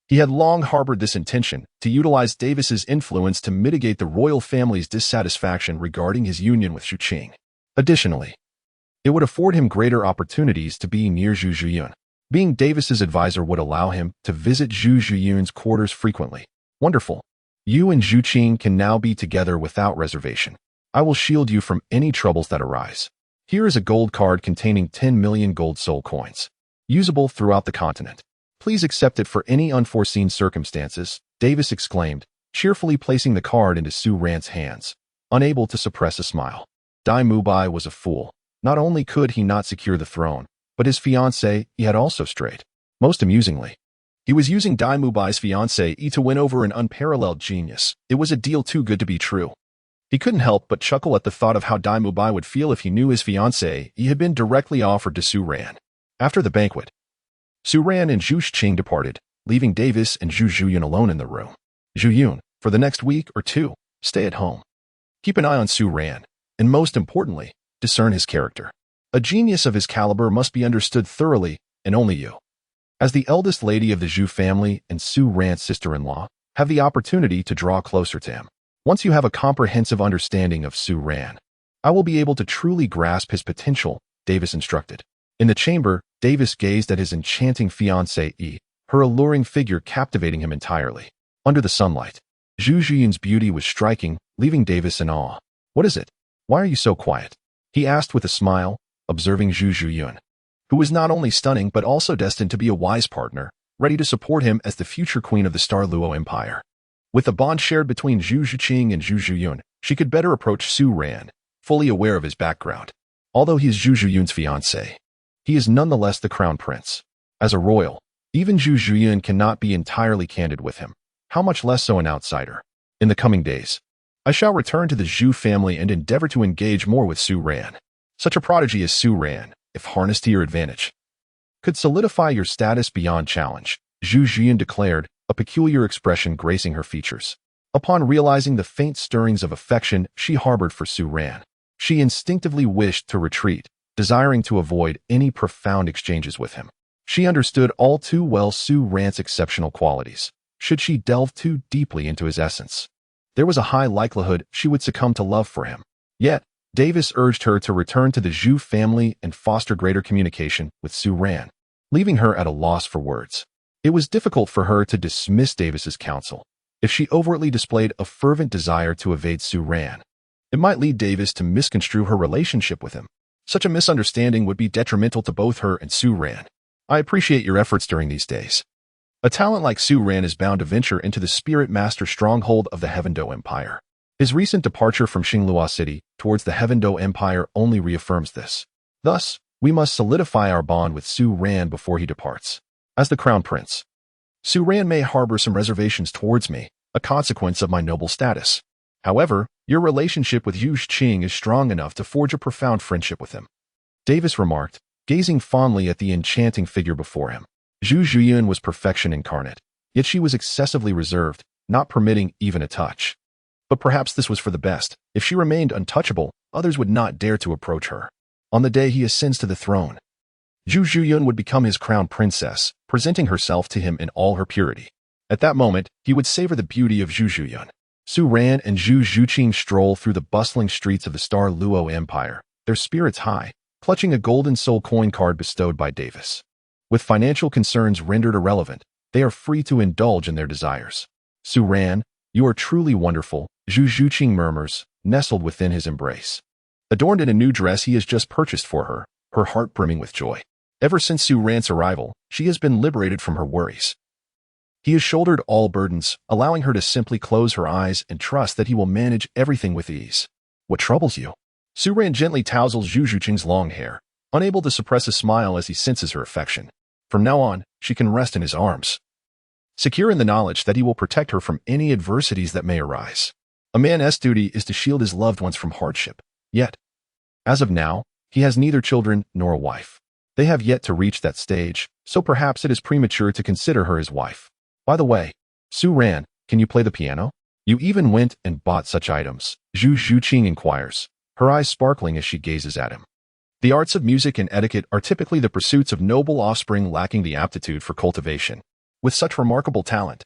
He had long harbored this intention, to utilize Davis's influence to mitigate the royal family's dissatisfaction regarding his union with Zhuqing. Additionally, it would afford him greater opportunities to be near Zhu Zhuqing. Being Davis's advisor would allow him to visit Zhu Zhuqing's quarters frequently. Wonderful. You and Zhuqing can now be together without reservation. I will shield you from any troubles that arise. Here is a gold card containing 10 million gold soul coins, usable throughout the continent. Please accept it for any unforeseen circumstances, Davis exclaimed, cheerfully placing the card into Su Ran's hands, unable to suppress a smile. Mu Bai was a fool. Not only could he not secure the throne, but his fiancée he had also strayed. Most amusingly, he was using Mu Bai's fiancée to win over an unparalleled genius. It was a deal too good to be true. He couldn't help but chuckle at the thought of how Mu Bai would feel if he knew his fiancée had been directly offered to Su Ran. After the banquet, Su Ran and Zhu Zhuqing departed, leaving Davis and Zhu Zhuqing alone in the room. Zhu Yun, for the next week or two, stay at home. Keep an eye on Su Ran, and most importantly, discern his character. A genius of his caliber must be understood thoroughly, and only you, as the eldest lady of the Zhu family and Su Ran's sister-in-law, have the opportunity to draw closer to him. Once you have a comprehensive understanding of Su Ran, I will be able to truly grasp his potential, Davis instructed. In the chamber, Davis gazed at his enchanting fiancée, her alluring figure captivating him entirely. Under the sunlight, Zhu Zhuqing's beauty was striking, leaving Davis in awe. What is it? Why are you so quiet? He asked with a smile, observing Zhu Zhuqing, who was not only stunning but also destined to be a wise partner, ready to support him as the future queen of the Star Luo Empire. With the bond shared between Zhu Zhuqing and Zhu Zhuqing, she could better approach Su Ran, fully aware of his background. Although he is Zhu Zhuqing's fiancé, he is nonetheless the crown prince. As a royal, even Zhu Zhuqing cannot be entirely candid with him, how much less so an outsider. In the coming days, I shall return to the Zhu family and endeavor to engage more with Su Ran. Such a prodigy as Su Ran, if harnessed to your advantage, could solidify your status beyond challenge, Zhu Zhuqing declared, a peculiar expression gracing her features. Upon realizing the faint stirrings of affection she harbored for Su Ran, she instinctively wished to retreat, desiring to avoid any profound exchanges with him. She understood all too well Su Ran's exceptional qualities. Should she delve too deeply into his essence, there was a high likelihood she would succumb to love for him. Yet, Davis urged her to return to the Zhu family and foster greater communication with Su Ran, leaving her at a loss for words. It was difficult for her to dismiss Davis's counsel. If she overtly displayed a fervent desire to evade Su Ran, it might lead Davis to misconstrue her relationship with him. Such a misunderstanding would be detrimental to both her and Su Ran. I appreciate your efforts during these days. A talent like Su Ran is bound to venture into the Spirit Master stronghold of the Heavendo Empire. His recent departure from Xinglua City towards the Heavendo Empire only reaffirms this. Thus, we must solidify our bond with Su Ran before he departs. As the Crown Prince, Su Ran may harbor some reservations towards me, a consequence of my noble status. However, your relationship with Zhu Zhuqing is strong enough to forge a profound friendship with him, Davis remarked, gazing fondly at the enchanting figure before him. Zhu Zhuqing was perfection incarnate. Yet she was excessively reserved, not permitting even a touch. But perhaps this was for the best. If she remained untouchable, others would not dare to approach her. On the day he ascends to the throne, Zhu Zhuqing would become his crown princess, presenting herself to him in all her purity. At that moment, he would savor the beauty of Zhu Zhuqing. Su Ran and Zhu Zhuqing stroll through the bustling streets of the Star Luo Empire, their spirits high, clutching a golden soul coin card bestowed by Davis. With financial concerns rendered irrelevant, they are free to indulge in their desires. Su Ran, you are truly wonderful, Zhu Zhuqing murmurs, nestled within his embrace. Adorned in a new dress he has just purchased for her, her heart brimming with joy. Ever since Su Ran's arrival, she has been liberated from her worries. He has shouldered all burdens, allowing her to simply close her eyes and trust that he will manage everything with ease. What troubles you? Su Ran gently touzles Zhu Zhuqing's long hair, unable to suppress a smile as he senses her affection. From now on, she can rest in his arms, secure in the knowledge that he will protect her from any adversities that may arise. A man's duty is to shield his loved ones from hardship. Yet, as of now, he has neither children nor a wife. They have yet to reach that stage, so perhaps it is premature to consider her his wife. By the way, Su Ran, can you play the piano? You even went and bought such items, Zhu Zhuqing inquires, her eyes sparkling as she gazes at him. The arts of music and etiquette are typically the pursuits of noble offspring lacking the aptitude for cultivation. With such remarkable talent,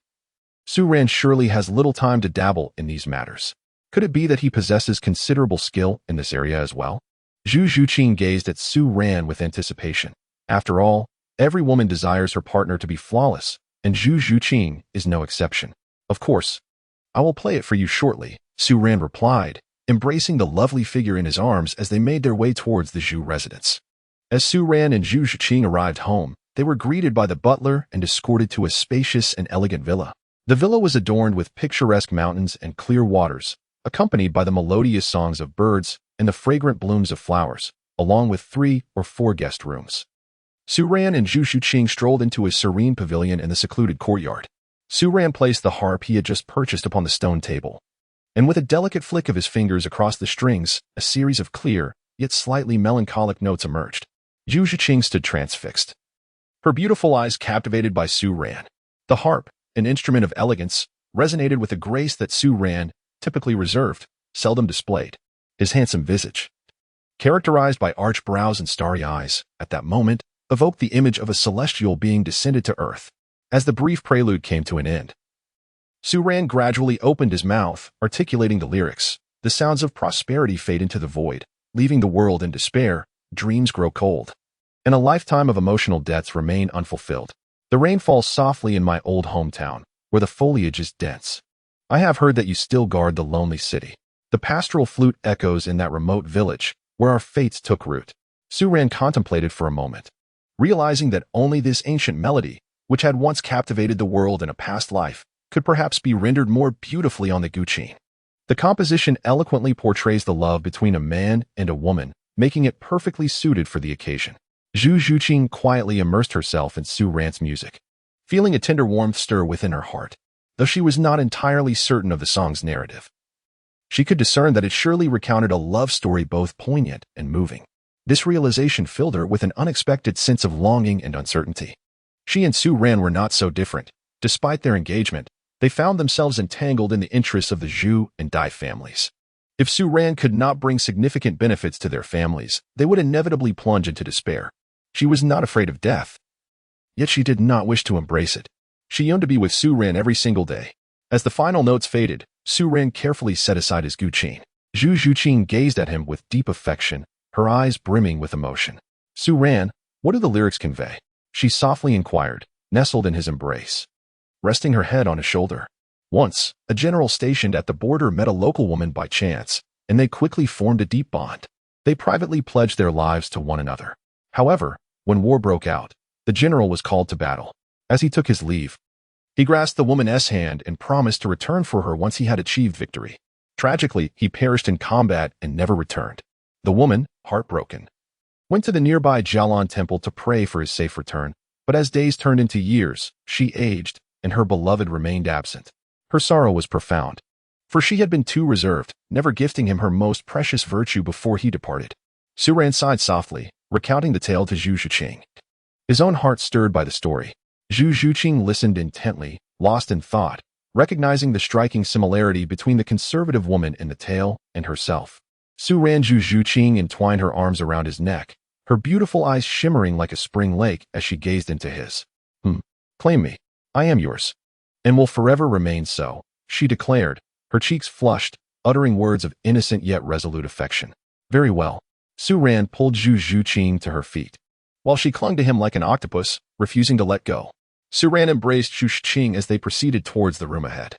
Su Ran surely has little time to dabble in these matters. Could it be that he possesses considerable skill in this area as well? Zhu Zhuqing gazed at Su Ran with anticipation. After all, every woman desires her partner to be flawless, and Zhu Zhuqing is no exception. Of course, I will play it for you shortly, Su Ran replied, embracing the lovely figure in his arms as they made their way towards the Zhu residence. As Su Ran and Zhu Zhuqing arrived home, they were greeted by the butler and escorted to a spacious and elegant villa. The villa was adorned with picturesque mountains and clear waters, accompanied by the melodious songs of birds and the fragrant blooms of flowers, along with 3 or 4 guest rooms. Su Ran and Zhu Zhuqing strolled into a serene pavilion in the secluded courtyard. Su Ran placed the harp he had just purchased upon the stone table, and with a delicate flick of his fingers across the strings, a series of clear, yet slightly melancholic notes emerged. Zhu Zhuqing stood transfixed, her beautiful eyes captivated by Su Ran. The harp, an instrument of elegance, resonated with a grace that Su Ran, typically reserved, seldom displayed. His handsome visage, characterized by arched brows and starry eyes, at that moment, evoked the image of a celestial being descended to earth. As the brief prelude came to an end, Su Ran gradually opened his mouth, articulating the lyrics. The sounds of prosperity fade into the void, leaving the world in despair, dreams grow cold, and a lifetime of emotional debts remain unfulfilled. The rain falls softly in my old hometown, where the foliage is dense. I have heard that you still guard the lonely city. The pastoral flute echoes in that remote village, where our fates took root. Su Ran contemplated for a moment, realizing that only this ancient melody, which had once captivated the world in a past life, could perhaps be rendered more beautifully on the guqin. The composition eloquently portrays the love between a man and a woman, making it perfectly suited for the occasion. Zhu Zhuqing quietly immersed herself in Su Ran's music, feeling a tender warmth stir within her heart, though she was not entirely certain of the song's narrative. She could discern that it surely recounted a love story both poignant and moving. This realization filled her with an unexpected sense of longing and uncertainty. She and Su Ran were not so different. Despite their engagement, they found themselves entangled in the interests of the Zhu and Dai families. If Su Ran could not bring significant benefits to their families, they would inevitably plunge into despair. She was not afraid of death, yet she did not wish to embrace it. She yearned to be with Su Ran every single day. As the final notes faded, Su Ran carefully set aside his guqin. Zhu Zhuqing gazed at him with deep affection, her eyes brimming with emotion. Su Ran, what do the lyrics convey? She softly inquired, nestled in his embrace, resting her head on his shoulder. Once, a general stationed at the border met a local woman by chance, and they quickly formed a deep bond. They privately pledged their lives to one another. However, when war broke out, the general was called to battle. As he took his leave, he grasped the woman's hand and promised to return for her once he had achieved victory. Tragically, he perished in combat and never returned. The woman, heartbroken, went to the nearby Jialan temple to pray for his safe return, but as days turned into years, she aged, and her beloved remained absent. Her sorrow was profound, for she had been too reserved, never gifting him her most precious virtue before he departed. Su Ran sighed softly, recounting the tale to Zhu Zhuqing, his own heart stirred by the story. Zhu Zhuqing listened intently, lost in thought, recognizing the striking similarity between the conservative woman in the tale and herself. Zhu Zhuqing entwined her arms around his neck, her beautiful eyes shimmering like a spring lake as she gazed into his. Claim me. I am yours. And will forever remain so, she declared, her cheeks flushed, uttering words of innocent yet resolute affection. Very well. Zhu Ran pulled Zhu Zhuqing to her feet, while she clung to him like an octopus, refusing to let go. Zhu Ran embraced Zhu Zhuqing as they proceeded towards the room ahead.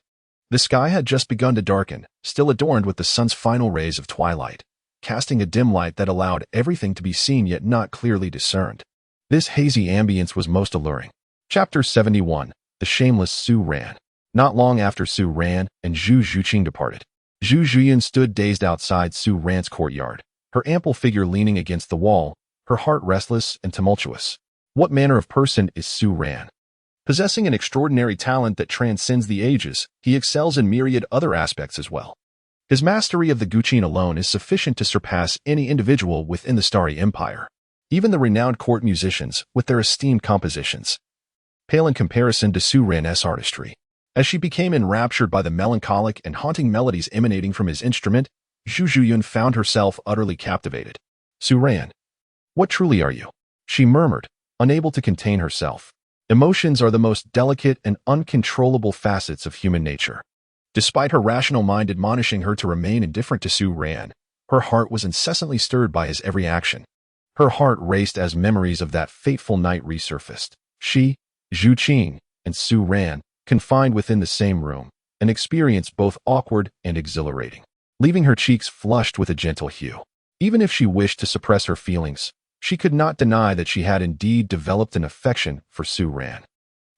The sky had just begun to darken, still adorned with the sun's final rays of twilight, casting a dim light that allowed everything to be seen yet not clearly discerned. This hazy ambience was most alluring. Chapter 71. The Shameless Zhu Ran. Not long after Zhu Ran and Zhu Zhuqing departed, Zhu Zhuqing stood dazed outside Zhu Ran's courtyard, her ample figure leaning against the wall, her heart restless and tumultuous. What manner of person is Zhu Ran? Possessing an extraordinary talent that transcends the ages, he excels in myriad other aspects as well. His mastery of the Qilin alone is sufficient to surpass any individual within the Starry Empire. Even the renowned court musicians, with their esteemed compositions, pale in comparison to Zhu Ran's artistry. As she became enraptured by the melancholic and haunting melodies emanating from his instrument, Zhu Zhuqing found herself utterly captivated. Zhu Ran, what truly are you? She murmured, unable to contain herself. Emotions are the most delicate and uncontrollable facets of human nature. Despite her rational mind admonishing her to remain indifferent to Zhu Ran, her heart was incessantly stirred by his every action. Her heart raced as memories of that fateful night resurfaced. She, Zhu Qing, and Zhu Ran, confined within the same room, an experience both awkward and exhilarating, leaving her cheeks flushed with a gentle hue. Even if she wished to suppress her feelings, she could not deny that she had indeed developed an affection for Zhu Ran.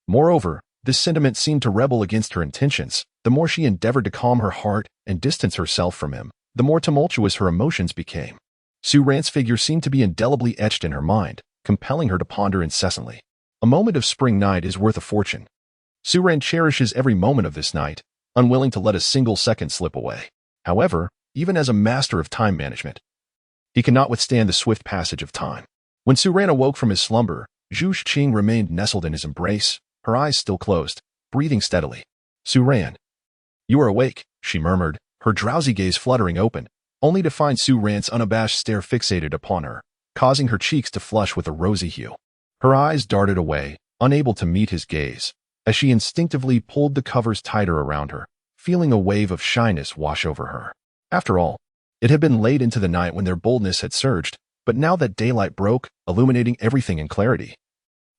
Moreover, this sentiment seemed to rebel against her intentions. The more she endeavored to calm her heart and distance herself from him, the more tumultuous her emotions became. Zhu Ran's figure seemed to be indelibly etched in her mind, compelling her to ponder incessantly. A moment of spring night is worth a fortune. Zhu Ran cherishes every moment of this night, unwilling to let a single second slip away. However, even as a master of time management, he cannot withstand the swift passage of time. When Zhu Ran awoke from his slumber, Zhu Zhuqing remained nestled in his embrace, her eyes still closed, breathing steadily. Zhu Ran, you are awake, she murmured, her drowsy gaze fluttering open, only to find Zhu Ran's unabashed stare fixated upon her, causing her cheeks to flush with a rosy hue. Her eyes darted away, unable to meet his gaze, as she instinctively pulled the covers tighter around her, feeling a wave of shyness wash over her. After all, it had been late into the night when their boldness had surged, but now that daylight broke, illuminating everything in clarity,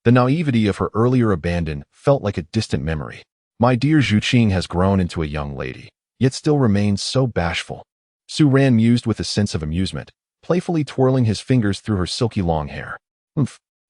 the naivety of her earlier abandon felt like a distant memory. My dear Zhu Qing has grown into a young lady, yet still remains so bashful. Zhu Ran mused with a sense of amusement, playfully twirling his fingers through her silky long hair.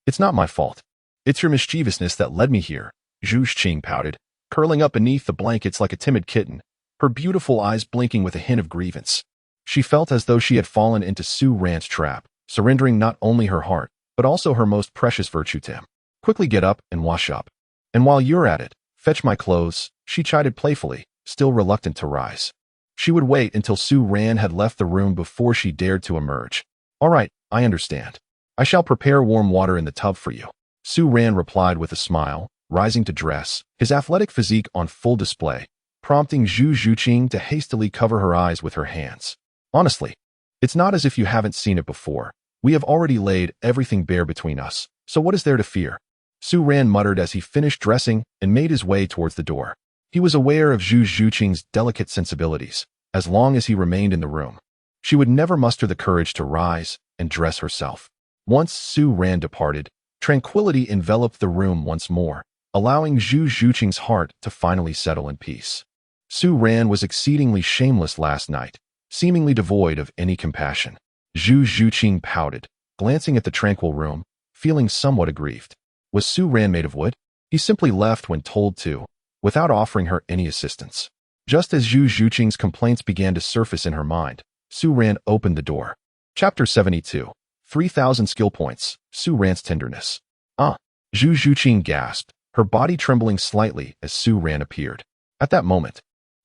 It's not my fault. It's your mischievousness that led me here, Zhu Zhuqing pouted, curling up beneath the blankets like a timid kitten, her beautiful eyes blinking with a hint of grievance. She felt as though she had fallen into Zhu Ran's trap, surrendering not only her heart, but also her most precious virtue to him. Quickly get up and wash up. And while you're at it, fetch my clothes, she chided playfully, still reluctant to rise. She would wait until Zhu Ran had left the room before she dared to emerge. All right, I understand. I shall prepare warm water in the tub for you. Zhu Ran replied with a smile, rising to dress, his athletic physique on full display, prompting Zhu Zhuqing to hastily cover her eyes with her hands. Honestly, it's not as if you haven't seen it before. We have already laid everything bare between us, so what is there to fear? Zhu Ran muttered as he finished dressing and made his way towards the door. He was aware of Zhu Zhuqing's delicate sensibilities. As long as he remained in the room, she would never muster the courage to rise and dress herself. Once Zhu Ran departed, tranquility enveloped the room once more, allowing Zhu Zhuqing's heart to finally settle in peace. Zhu Ran was exceedingly shameless last night, seemingly devoid of any compassion. Zhu Zhuqing pouted, glancing at the tranquil room, feeling somewhat aggrieved. Was Zhu Ran made of wood? He simply left when told to, without offering her any assistance. Just as Zhu Zhuqing's complaints began to surface in her mind, Zhu Ran opened the door. Chapter 72. 3,000 skill points. Zhu Ran's tenderness. Zhu Zhuqing gasped, her body trembling slightly as Zhu Ran appeared. At that moment,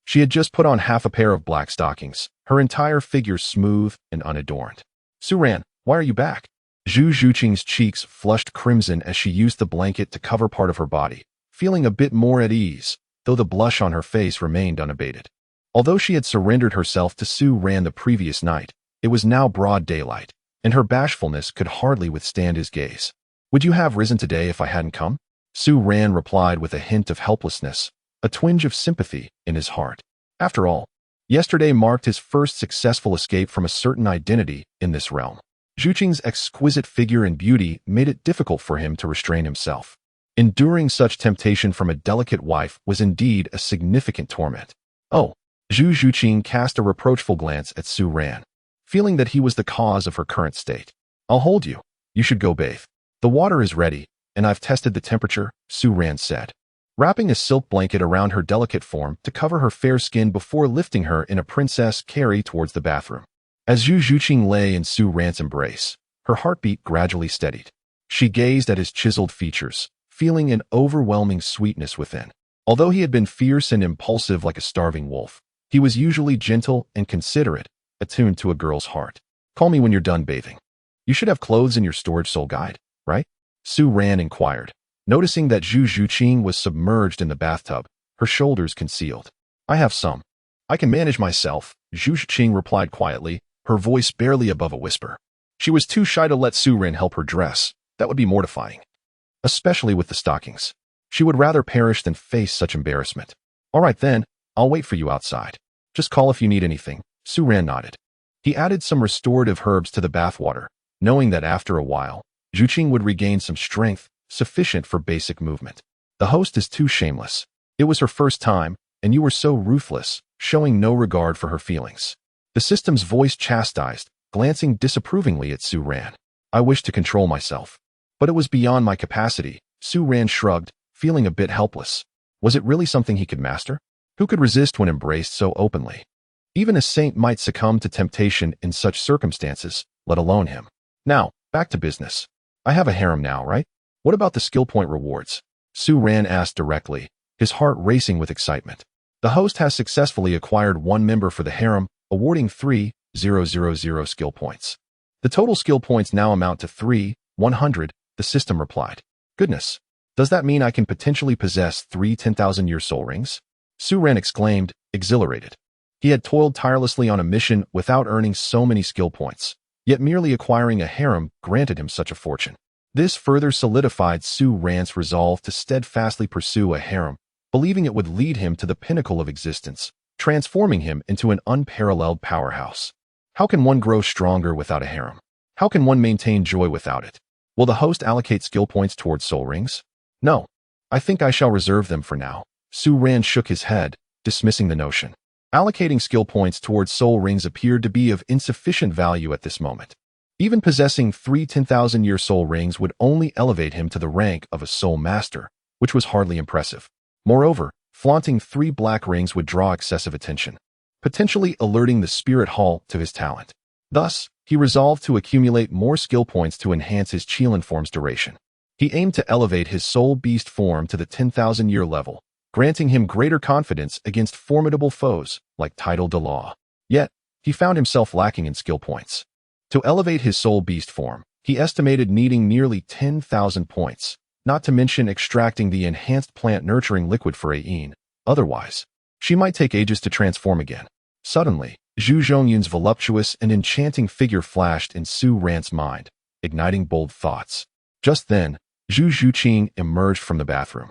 she had just put on half a pair of black stockings, her entire figure smooth and unadorned. Zhu Ran, why are you back? Zhu Zhuqing's cheeks flushed crimson as she used the blanket to cover part of her body, feeling a bit more at ease, though the blush on her face remained unabated. Although she had surrendered herself to Su Ran the previous night, it was now broad daylight, and her bashfulness could hardly withstand his gaze. "Would you have risen today if I hadn't come?" Su Ran replied with a hint of helplessness, a twinge of sympathy in his heart. After all, yesterday marked his first successful escape from a certain identity in this realm. Zhu Zhuqing's exquisite figure and beauty made it difficult for him to restrain himself. Enduring such temptation from a delicate wife was indeed a significant torment. "Oh." Zhu Zhuqing cast a reproachful glance at Su Ran, feeling that he was the cause of her current state. "I'll hold you. You should go bathe. The water is ready, and I've tested the temperature," Su Ran said, wrapping a silk blanket around her delicate form to cover her fair skin before lifting her in a princess carry towards the bathroom. As Zhu Zhuqing lay in Su Ran's embrace, her heartbeat gradually steadied. She gazed at his chiseled features, feeling an overwhelming sweetness within. Although he had been fierce and impulsive like a starving wolf, he was usually gentle and considerate, attuned to a girl's heart. "Call me when you're done bathing. You should have clothes in your storage soul guide, right?" Su Ran inquired, noticing that Zhu Zhuqing was submerged in the bathtub, her shoulders concealed. "I have some. I can manage myself," Zhu Zhuqing replied quietly, her voice barely above a whisper. She was too shy to let Su Ran help her dress. That would be mortifying, especially with the stockings. She would rather perish than face such embarrassment. "All right then, I'll wait for you outside. Just call if you need anything." Su Ran nodded. He added some restorative herbs to the bathwater, knowing that after a while, Zhu Zhuqing would regain some strength sufficient for basic movement. "The host is too shameless. It was her first time, and you were so ruthless, showing no regard for her feelings." The system's voice chastised, glancing disapprovingly at Su Ran. "I wish to control myself, but it was beyond my capacity." Su Ran shrugged, feeling a bit helpless. Was it really something he could master? Who could resist when embraced so openly? Even a saint might succumb to temptation in such circumstances, let alone him. "Now, back to business. I have a harem now, right? What about the skill point rewards?" Su Ran asked directly, his heart racing with excitement. "The host has successfully acquired one member for the harem, awarding 3,000 skill points. The total skill points now amount to 3,100, the system replied. "Goodness, does that mean I can potentially possess 3 10,000-year soul rings?" Su Ran exclaimed, exhilarated. He had toiled tirelessly on a mission without earning so many skill points, yet merely acquiring a harem granted him such a fortune. This further solidified Su Ran's resolve to steadfastly pursue a harem, believing it would lead him to the pinnacle of existence, transforming him into an unparalleled powerhouse. How can one grow stronger without a harem? How can one maintain joy without it? Will the host allocate skill points towards soul rings? No. I think I shall reserve them for now. Su Ran shook his head, dismissing the notion. Allocating skill points towards soul rings appeared to be of insufficient value at this moment. Even possessing 3 10,000-year soul rings would only elevate him to the rank of a soul master, which was hardly impressive. Moreover, flaunting 3 black rings would draw excessive attention, potentially alerting the spirit hall to his talent. Thus, he resolved to accumulate more skill points to enhance his Qilin form's duration. He aimed to elevate his soul beast form to the 10,000-year level, granting him greater confidence against formidable foes like Tidal Douluo. Yet, he found himself lacking in skill points. To elevate his soul beast form, he estimated needing nearly 10,000 points, not to mention extracting the enhanced plant nurturing liquid for Ayin. Otherwise, she might take ages to transform again. Suddenly, Zhu Zhongyun's voluptuous and enchanting figure flashed in Su Ran's mind, igniting bold thoughts. Just then, Zhu Zhuqing emerged from the bathroom,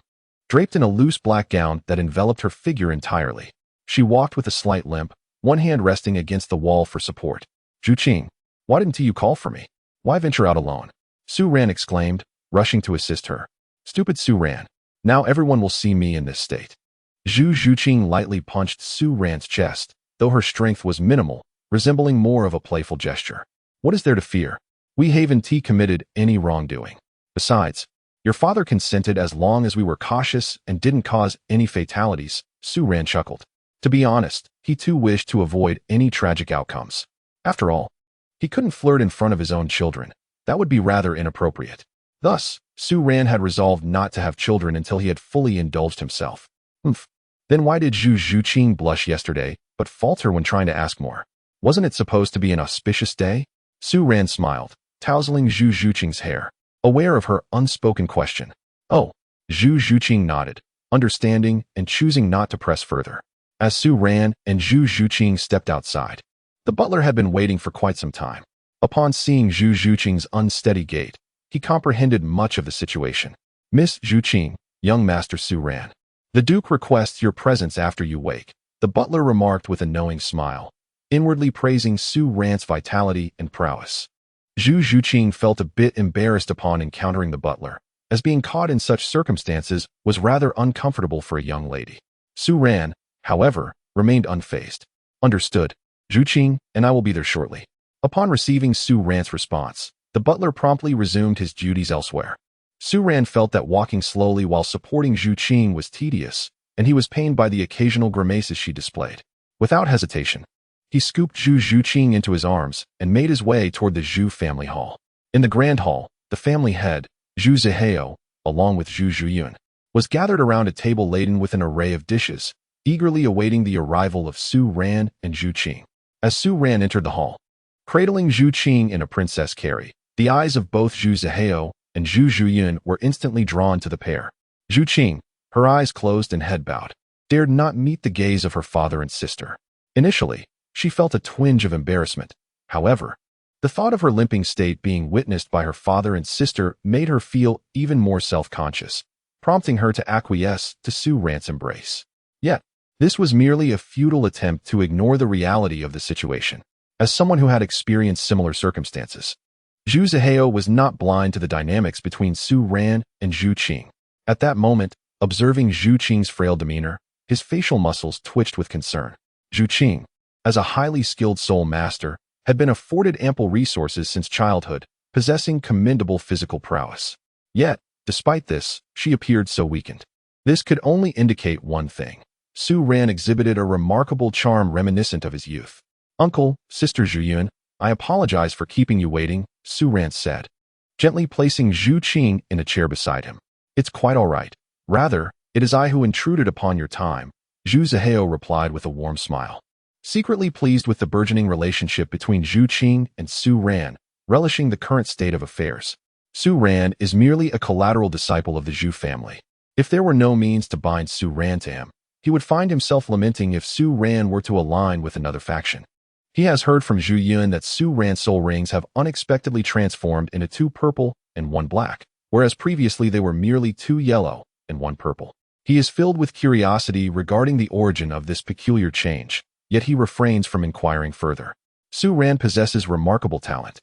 draped in a loose black gown that enveloped her figure entirely. She walked with a slight limp, one hand resting against the wall for support. "Zhuqing, why didn't you call for me? Why venture out alone?" Su Ran exclaimed, rushing to assist her. "Stupid Su Ran. Now everyone will see me in this state." Zhu Zhuqing lightly punched Su Ran's chest, though her strength was minimal, resembling more of a playful gesture. "What is there to fear? We haven't committed any wrongdoing. Besides, your father consented as long as we were cautious and didn't cause any fatalities." Su Ran chuckled. To be honest, he too wished to avoid any tragic outcomes. After all, he couldn't flirt in front of his own children. That would be rather inappropriate. Thus, Su Ran had resolved not to have children until he had fully indulged himself. Then why did Zhu Zhuqing blush yesterday, but falter when trying to ask more? Wasn't it supposed to be an auspicious day? Su Ran smiled, tousling Zhu Zhuqing's hair, aware of her unspoken question. "Oh, Zhu Zhuqing nodded, understanding and choosing not to press further. As Su ran and Zhu Zhuqing stepped outside, the butler had been waiting for quite some time. Upon seeing Zhu Zhuqing's unsteady gait, he comprehended much of the situation. Miss Zhuqing, young Master Su ran. The Duke requests your presence after you wake, the butler remarked with a knowing smile, inwardly praising Su ran's vitality and prowess. Zhu Zhuqing felt a bit embarrassed upon encountering the butler, as being caught in such circumstances was rather uncomfortable for a young lady. Su ran, however, remained unfazed. Understood, Zhuqing, and I will be there shortly. Upon receiving Su ran's response, the butler promptly resumed his duties elsewhere. Su ran felt that walking slowly while supporting Zhuqing was tedious, and he was pained by the occasional grimaces she displayed. Without hesitation, he scooped Zhu Zhuqing into his arms and made his way toward the Zhu family hall. In the grand hall, the family head, Zhu Zhuqing, along with Zhu Zhuqing, was gathered around a table laden with an array of dishes, eagerly awaiting the arrival of Su ran and Zhuqing. As Su ran entered the hall, cradling Zhuqing in a princess carry, the eyes of both Zhu Zhuqing and Zhu Zhuqing were instantly drawn to the pair. Zhuqing, her eyes closed and head bowed, dared not meet the gaze of her father and sister. Initially, she felt a twinge of embarrassment. However, the thought of her limping state being witnessed by her father and sister made her feel even more self-conscious, prompting her to acquiesce to Su ran's embrace. Yet, this was merely a futile attempt to ignore the reality of the situation. As someone who had experienced similar circumstances, Zhu Zhuqing was not blind to the dynamics between Su ran and Zhuqing. At that moment, observing Zhuqing's frail demeanor, his facial muscles twitched with concern. Zhuqing, as a highly skilled soul master, had been afforded ample resources since childhood, possessing commendable physical prowess. Yet, despite this, she appeared so weakened. This could only indicate one thing. Su ran exhibited a remarkable charm reminiscent of his youth. Uncle, Sister Zhuqing, I apologize for keeping you waiting, Su ran said, gently placing Zhuqing in a chair beside him. It's quite all right. Rather, it is I who intruded upon your time, Zhu Zhuqing replied with a warm smile. Secretly pleased with the burgeoning relationship between Zhuqing and Su ran, relishing the current state of affairs. Su ran is merely a collateral disciple of the Zhu family. If there were no means to bind Su ran to him, he would find himself lamenting if Su ran were to align with another faction. He has heard from Zhuqing that Su ran's soul rings have unexpectedly transformed into 2 purple and 1 black, whereas previously they were merely 2 yellow and 1 purple. He is filled with curiosity regarding the origin of this peculiar change, yet he refrains from inquiring further. Su ran possesses remarkable talent,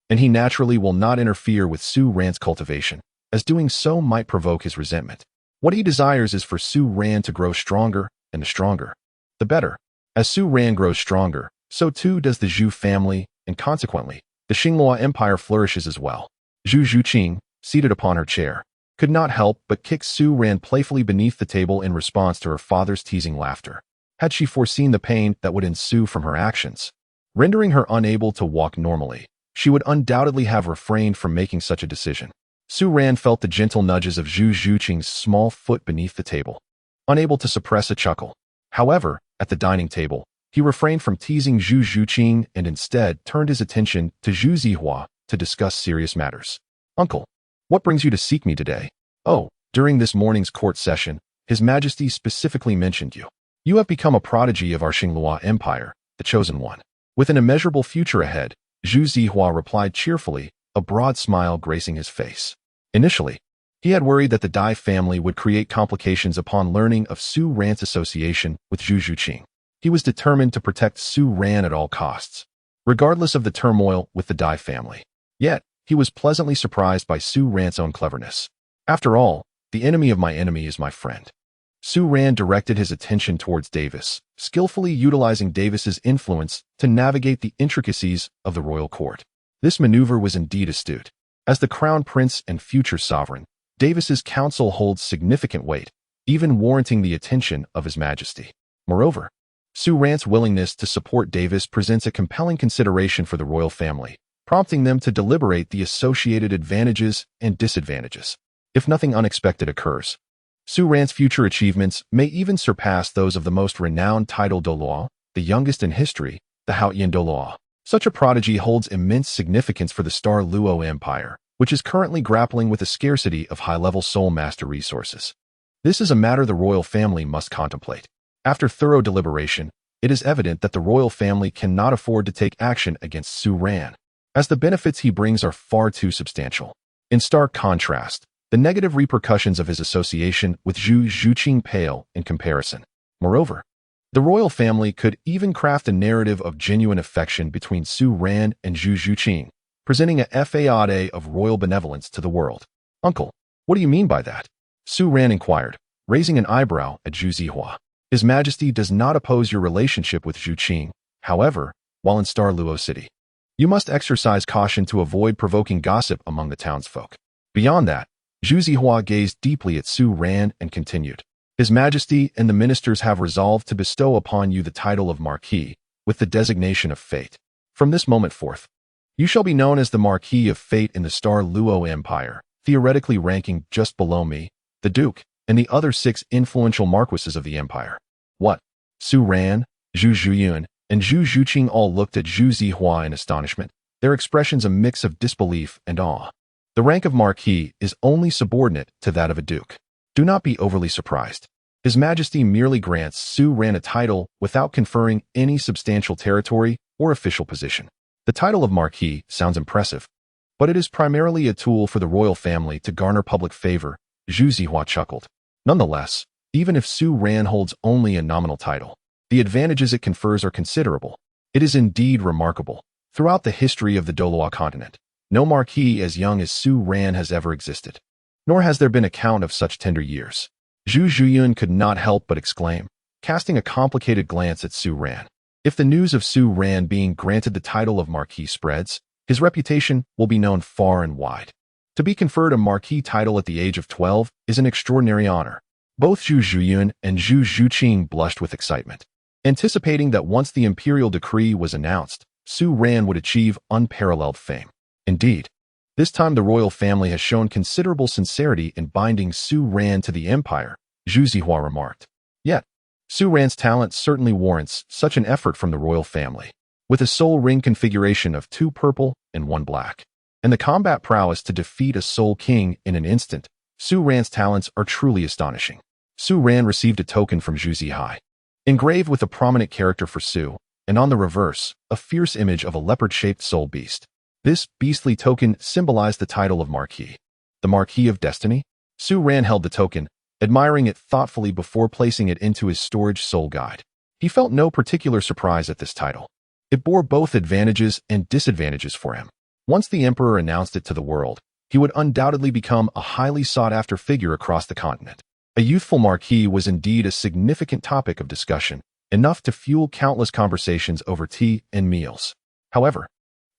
and he naturally will not interfere with Su ran's cultivation, as doing so might provoke his resentment. What he desires is for Su ran to grow stronger and stronger, the better. As Su ran grows stronger, so too does the Zhu family, and consequently, the Xinghua Empire flourishes as well. Zhu Zhuqing, seated upon her chair, could not help but kick Su ran playfully beneath the table in response to her father's teasing laughter. Had she foreseen the pain that would ensue from her actions, rendering her unable to walk normally, she would undoubtedly have refrained from making such a decision. Su ran felt the gentle nudges of Zhu Zhuqing's small foot beneath the table, unable to suppress a chuckle. However, at the dining table, he refrained from teasing Zhu Zhuqing and instead turned his attention to Zhu Zihua to discuss serious matters. Uncle, what brings you to seek me today? Oh, during this morning's court session, His Majesty specifically mentioned you. You have become a prodigy of our Xinghua Empire, the chosen one. With an immeasurable future ahead, Zhu Zihua replied cheerfully, a broad smile gracing his face. Initially, he had worried that the Dai family would create complications upon learning of Su ran's association with Zhu Zhuqing. He was determined to protect Su ran at all costs, regardless of the turmoil with the Dai family. Yet, he was pleasantly surprised by Su ran's own cleverness. After all, the enemy of my enemy is my friend. Su ran directed his attention towards Davis, skillfully utilizing Davis's influence to navigate the intricacies of the royal court. This maneuver was indeed astute. As the crown prince and future sovereign, Davis's counsel holds significant weight, even warranting the attention of His Majesty. Moreover, Su ran's willingness to support Davis presents a compelling consideration for the royal family, prompting them to deliberate the associated advantages and disadvantages. If nothing unexpected occurs, Su ran's future achievements may even surpass those of the most renowned title Douluo, the youngest in history, the Haoyan Douluo. Such a prodigy holds immense significance for the Star Luo Empire, which is currently grappling with a scarcity of high-level soul master resources. This is a matter the royal family must contemplate. After thorough deliberation, it is evident that the royal family cannot afford to take action against Su Ran, as the benefits he brings are far too substantial. In stark contrast, the negative repercussions of his association with Zhu Zhuqing pale in comparison. Moreover, the royal family could even craft a narrative of genuine affection between Su Ran and Zhu Zhuqing, presenting a facade of royal benevolence to the world. "Uncle, what do you mean by that?" Su Ran inquired, raising an eyebrow at Zhu Zihua. "His Majesty does not oppose your relationship with Zhuqing, however, while in Star Luo City. You must exercise caution to avoid provoking gossip among the townsfolk." Beyond that, Zhu Zihua gazed deeply at Su Ran and continued. "His Majesty and the ministers have resolved to bestow upon you the title of Marquis, with the designation of Fate. From this moment forth, you shall be known as the Marquis of Fate in the Star Luo Empire, theoretically ranking just below me, the Duke, and the other 6 influential marquises of the empire." "What?" Su Ran, Zhu Zhuqing, and Zhu Zhuqing all looked at Zhu Zihua in astonishment, their expressions a mix of disbelief and awe. The rank of Marquis is only subordinate to that of a Duke. Do not be overly surprised. His Majesty merely grants Su Ran a title without conferring any substantial territory or official position. The title of Marquis sounds impressive, but it is primarily a tool for the royal family to garner public favor, Zhu Zihua chuckled. Nonetheless, even if Su Ran holds only a nominal title, the advantages it confers are considerable. It is indeed remarkable. Throughout the history of the Douluo Continent, no Marquis as young as Su Ran has ever existed, nor has there been a count of such tender years. Zhu Zhuqing could not help but exclaim, casting a complicated glance at Su Ran. If the news of Su Ran being granted the title of Marquis spreads, his reputation will be known far and wide. To be conferred a Marquis title at the age of 12 is an extraordinary honor. Both Zhu Zhuqing and Zhu Zhuqing blushed with excitement, anticipating that once the imperial decree was announced, Su Ran would achieve unparalleled fame. Indeed, this time the royal family has shown considerable sincerity in binding Su Ran to the empire, Zhu Zihua remarked. Yet, Su Ran's talent certainly warrants such an effort from the royal family. With a soul ring configuration of 2 purple and 1 black, and the combat prowess to defeat a soul king in an instant, Su Ran's talents are truly astonishing. Su Ran received a token from Zhu Zihai, engraved with a prominent character for Su, and on the reverse, a fierce image of a leopard-shaped soul beast. This beastly token symbolized the title of Marquis. The Marquis of Destiny? Su Ran held the token, admiring it thoughtfully before placing it into his storage soul guide. He felt no particular surprise at this title. It bore both advantages and disadvantages for him. Once the emperor announced it to the world, he would undoubtedly become a highly sought-after figure across the continent. A youthful Marquis was indeed a significant topic of discussion, enough to fuel countless conversations over tea and meals. However,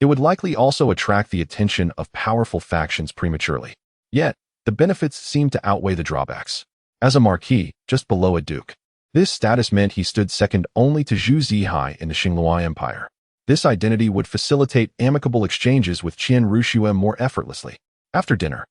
it would likely also attract the attention of powerful factions prematurely. Yet, the benefits seemed to outweigh the drawbacks. As a Marquis, just below a Duke, this status meant he stood second only to Zhu Zihai in the Xinglua Empire. This identity would facilitate amicable exchanges with Qian Ruxue more effortlessly. After dinner,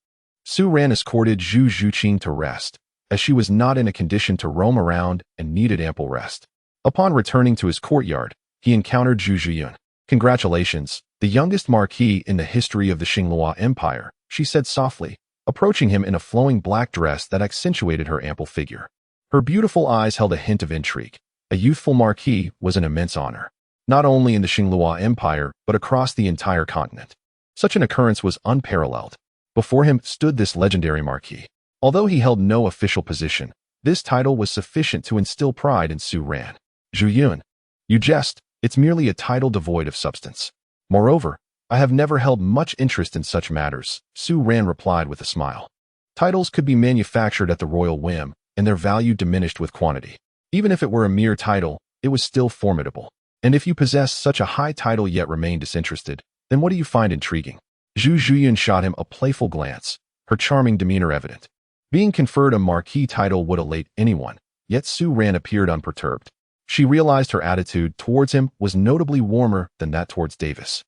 Su Ran escorted Zhu Zhuqing to rest, as she was not in a condition to roam around and needed ample rest. Upon returning to his courtyard, he encountered Zhu Zhuqing. "Congratulations, the youngest Marquis in the history of the Xinglua Empire," she said softly, approaching him in a flowing black dress that accentuated her ample figure. Her beautiful eyes held a hint of intrigue. A youthful Marquis was an immense honor, not only in the Xinglua Empire, but across the entire continent. Such an occurrence was unparalleled. Before him stood this legendary Marquis. Although he held no official position, this title was sufficient to instill pride in Su Ran. "Zhuqing, you jest, it's merely a title devoid of substance. Moreover, I have never held much interest in such matters," Su Ran replied with a smile. Titles could be manufactured at the royal whim, and their value diminished with quantity. Even if it were a mere title, it was still formidable. And if you possess such a high title yet remain disinterested, then what do you find intriguing? Zhu Zhuqing shot him a playful glance, her charming demeanor evident. Being conferred a Marquis title would elate anyone, yet Su Ran appeared unperturbed. She realized her attitude towards him was notably warmer than that towards Davis,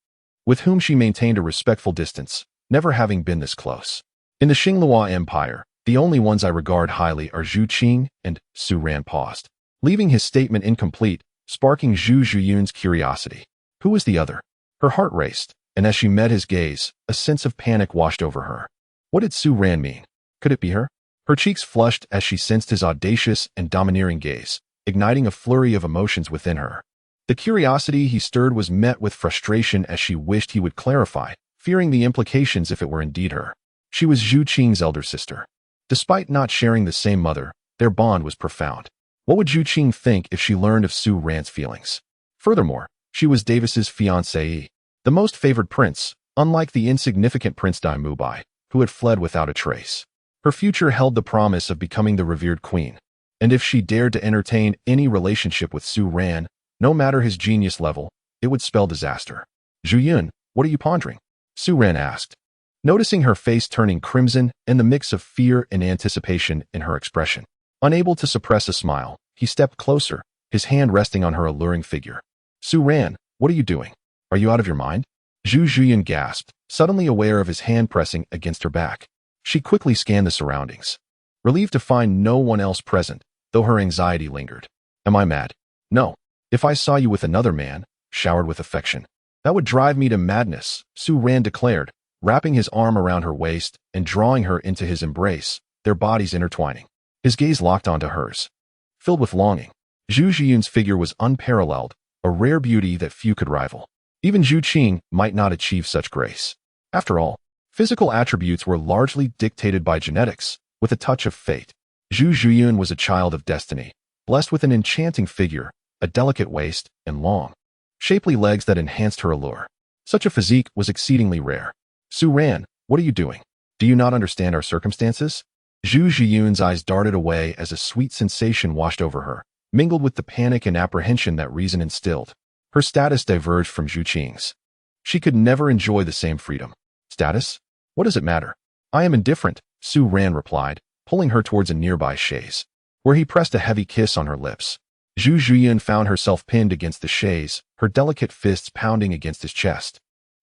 with whom she maintained a respectful distance, never having been this close. "In the Xinglua Empire, the only ones I regard highly are Zhuqing and..." Su Ran paused, leaving his statement incomplete, sparking Zhu Zhuqing's curiosity. Who was the other? Her heart raced, and as she met his gaze, a sense of panic washed over her. What did Su Ran mean? Could it be her? Her cheeks flushed as she sensed his audacious and domineering gaze, igniting a flurry of emotions within her. The curiosity he stirred was met with frustration as she wished he would clarify, fearing the implications if it were indeed her. She was Zhu Zhuqing's elder sister. Despite not sharing the same mother, their bond was profound. What would Zhu Zhuqing think if she learned of Su Ran's feelings? Furthermore, she was Davis's fiancée, the most favored prince, unlike the insignificant Prince Mu Bai, who had fled without a trace. Her future held the promise of becoming the revered queen, and if she dared to entertain any relationship with Su Ran, no matter his genius level, it would spell disaster. Zhu Yun, what are you pondering? Su Ran asked, noticing her face turning crimson and the mix of fear and anticipation in her expression. Unable to suppress a smile, he stepped closer, his hand resting on her alluring figure. Su Ran, what are you doing? Are you out of your mind? Zhu Zhuqing gasped, suddenly aware of his hand pressing against her back. She quickly scanned the surroundings, relieved to find no one else present, though her anxiety lingered. Am I mad? No. If I saw you with another man, showered with affection, that would drive me to madness, Su Ran declared, wrapping his arm around her waist and drawing her into his embrace, their bodies intertwining. His gaze locked onto hers. Filled with longing, Zhu Zhuqing's figure was unparalleled, a rare beauty that few could rival. Even Zhu Zhuqing might not achieve such grace. After all, physical attributes were largely dictated by genetics, with a touch of fate. Zhu Zhuqing was a child of destiny, blessed with an enchanting figure, a delicate waist, and long, shapely legs that enhanced her allure. Such a physique was exceedingly rare. Su Ran, what are you doing? Do you not understand our circumstances? Zhu Zhuqing's eyes darted away as a sweet sensation washed over her, mingled with the panic and apprehension that reason instilled. Her status diverged from Zhu Zhuqing's. She could never enjoy the same freedom. Status? What does it matter? I am indifferent, Su Ran replied, pulling her towards a nearby chaise, where he pressed a heavy kiss on her lips. Zhu Zhuqing found herself pinned against the chaise, her delicate fists pounding against his chest.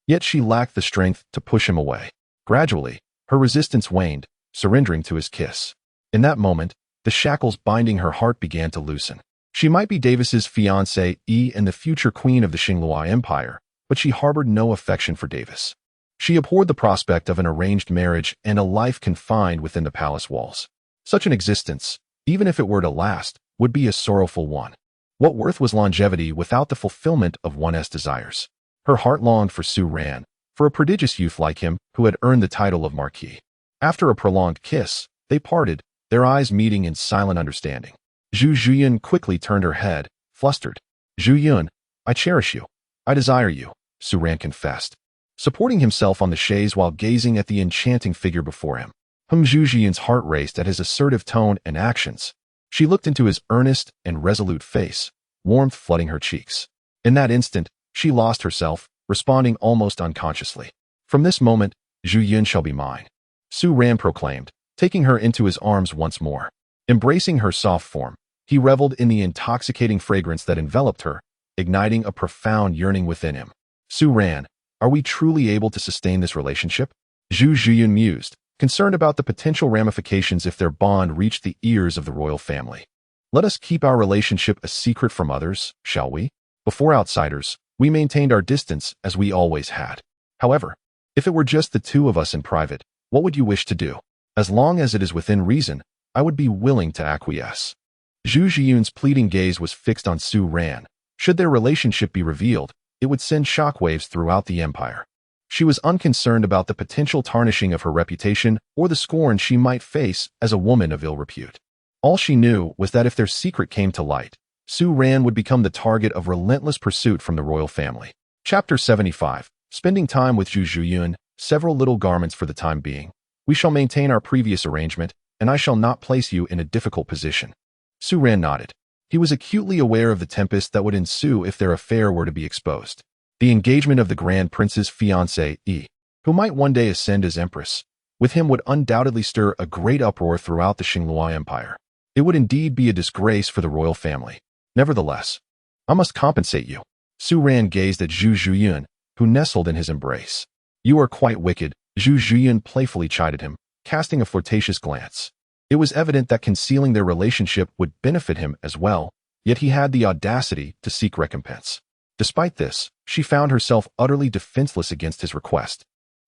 Yet she lacked the strength to push him away. Gradually, her resistance waned, surrendering to his kiss. In that moment, the shackles binding her heart began to loosen. She might be Davis's fiancée and the future queen of the Qinglua Empire, but she harbored no affection for Davis. She abhorred the prospect of an arranged marriage and a life confined within the palace walls. Such an existence, even if it were to last, would be a sorrowful one. What worth was longevity without the fulfillment of one's desires? Her heart longed for Su Ran, for a prodigious youth like him who had earned the title of Marquis. After a prolonged kiss, they parted, their eyes meeting in silent understanding. Zhu Zhuqing quickly turned her head, flustered. Zhu Yun, I cherish you. I desire you, Su Ran confessed, supporting himself on the chaise while gazing at the enchanting figure before him. Zhu Zhuqing's heart raced at his assertive tone and actions. She looked into his earnest and resolute face, warmth flooding her cheeks. In that instant, she lost herself, responding almost unconsciously. From this moment, Zhu Yun shall be mine, Su Ran proclaimed, taking her into his arms once more. Embracing her soft form, he reveled in the intoxicating fragrance that enveloped her, igniting a profound yearning within him. Su Ran, are we truly able to sustain this relationship? Zhu Zhuqing mused, concerned about the potential ramifications if their bond reached the ears of the royal family. Let us keep our relationship a secret from others, shall we? Before outsiders, we maintained our distance as we always had. However, if it were just the two of us in private, what would you wish to do? As long as it is within reason, I would be willing to acquiesce. Zhu Zhuqing's pleading gaze was fixed on Su Ran. Should their relationship be revealed, it would send shockwaves throughout the empire. She was unconcerned about the potential tarnishing of her reputation or the scorn she might face as a woman of ill repute. All she knew was that if their secret came to light, Su Ran would become the target of relentless pursuit from the royal family. Chapter 75. Spending time with Zhu Zhuqing, several little garments for the time being. We shall maintain our previous arrangement, and I shall not place you in a difficult position. Su Ran nodded. He was acutely aware of the tempest that would ensue if their affair were to be exposed. The engagement of the Grand Prince's fiancée, who might one day ascend as empress, with him would undoubtedly stir a great uproar throughout the Qinglua Empire. It would indeed be a disgrace for the royal family. Nevertheless, I must compensate you. Su Ran gazed at Zhu Zhuqing, who nestled in his embrace. You are quite wicked, Zhu Zhuqing playfully chided him, casting a flirtatious glance. It was evident that concealing their relationship would benefit him as well, yet he had the audacity to seek recompense. Despite this, she found herself utterly defenseless against his request.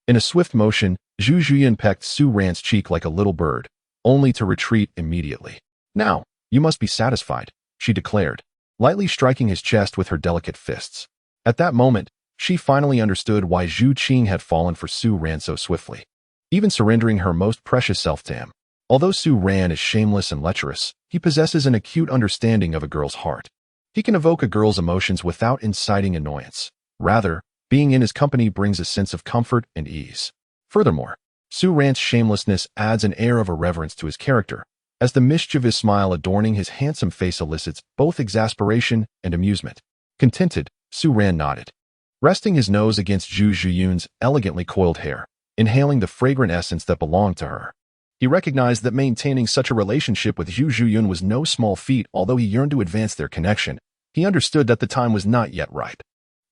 In a swift motion, Zhu Zhuqing pecked Su Ran's cheek like a little bird, only to retreat immediately. "Now, you must be satisfied," she declared, lightly striking his chest with her delicate fists. At that moment, she finally understood why Zhu Zhuqing had fallen for Su Ran so swiftly, even surrendering her most precious self to him. Although Su Ran is shameless and lecherous, he possesses an acute understanding of a girl's heart. He can evoke a girl's emotions without inciting annoyance. Rather, being in his company brings a sense of comfort and ease. Furthermore, Su Ran's shamelessness adds an air of irreverence to his character, as the mischievous smile adorning his handsome face elicits both exasperation and amusement. Contented, Su Ran nodded, resting his nose against Zhu Zhuqing's elegantly coiled hair, inhaling the fragrant essence that belonged to her. He recognized that maintaining such a relationship with Zhu Zhuqing was no small feat. Although he yearned to advance their connection, he understood that the time was not yet ripe.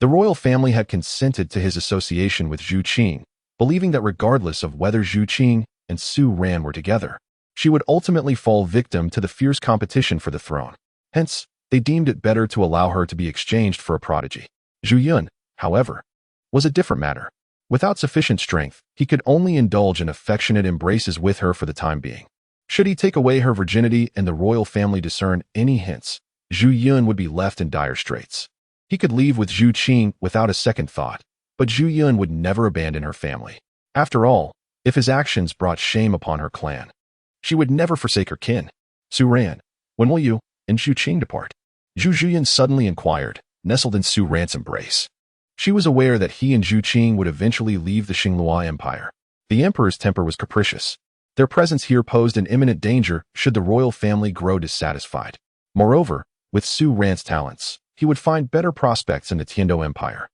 The royal family had consented to his association with Zhu Zhuqing, believing that regardless of whether Zhu Zhuqing and Su Ran were together, she would ultimately fall victim to the fierce competition for the throne. Hence, they deemed it better to allow her to be exchanged for a prodigy. Zhu Yun, however, was a different matter. Without sufficient strength, he could only indulge in affectionate embraces with her for the time being. Should he take away her virginity and the royal family discern any hints, Zhu Yun would be left in dire straits. He could leave with Zhu Zhuqing without a second thought, but Zhu Yun would never abandon her family. After all, if his actions brought shame upon her clan, she would never forsake her kin. "Su Ran, when will you and Zhu Zhuqing depart?" Zhu Zhuqing suddenly inquired, nestled in Su Ran's embrace. She was aware that he and Zhu Zhuqing would eventually leave the Xinglua Empire. The emperor's temper was capricious. Their presence here posed an imminent danger should the royal family grow dissatisfied. Moreover, with Su Ran's talents, he would find better prospects in the Tiando Empire.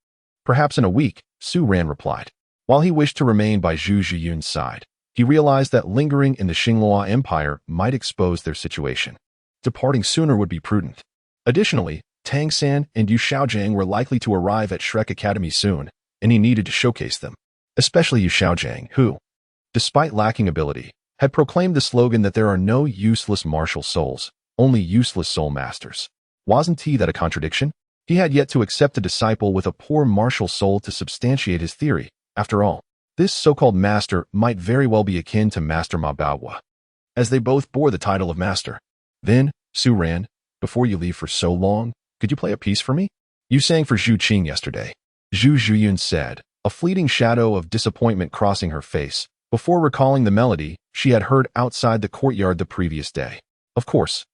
"Perhaps in a week," Su Ran replied. While he wished to remain by Zhu Zhuqing's side, he realized that lingering in the Xinglua Empire might expose their situation. Departing sooner would be prudent. Additionally, Tang San and Xiao Gang were likely to arrive at Shrek Academy soon, and he needed to showcase them. Especially Xiao Gang, who, despite lacking ability, had proclaimed the slogan that there are no useless martial souls, only useless soul masters. Wasn't that a contradiction? He had yet to accept a disciple with a poor martial soul to substantiate his theory. After all, this so-called master might very well be akin to Master Ma Baohua, as they both bore the title of master. "Then, Su Ran, before you leave for so long, could you play a piece for me? You sang for Zhu Zhuqing yesterday," Zhu Zhuqing said, a fleeting shadow of disappointment crossing her face, before recalling the melody she had heard outside the courtyard the previous day. "Of course.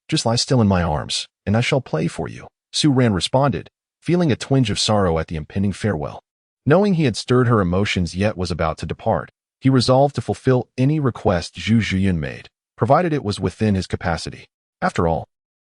Just lie still in my arms, and I shall play for you," Su Ran responded, feeling a twinge of sorrow at the impending farewell. Knowing he had stirred her emotions yet was about to depart, he resolved to fulfill any request Zhu Zhuqing made, provided it was within his capacity. After all,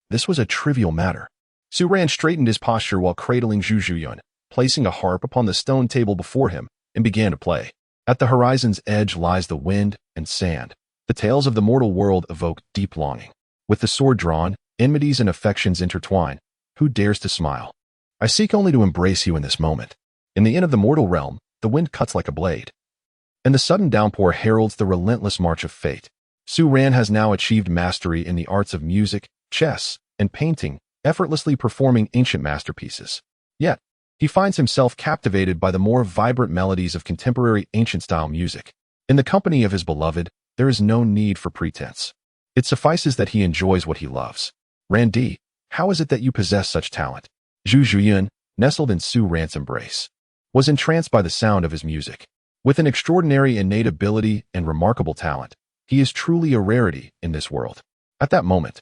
this was a trivial matter. Su Ran straightened his posture while cradling Zhu Zhuqing, placing a harp upon the stone table before him, and began to play. At the horizon's edge lies the wind and sand. The tales of the mortal world evoke deep longing. With the sword drawn, enmities and affections intertwine. Who dares to smile? I seek only to embrace you in this moment. In the inn of the mortal realm, the wind cuts like a blade, and the sudden downpour heralds the relentless march of fate. Su Ran has now achieved mastery in the arts of music, chess, and painting, effortlessly performing ancient masterpieces. Yet, he finds himself captivated by the more vibrant melodies of contemporary ancient-style music. In the company of his beloved, there is no need for pretense. It suffices that he enjoys what he loves. "Randi, how is it that you possess such talent?" Zhu Zhuqing, nestled in Su Ran's embrace, was entranced by the sound of his music. With an extraordinary innate ability and remarkable talent, he is truly a rarity in this world. At that moment,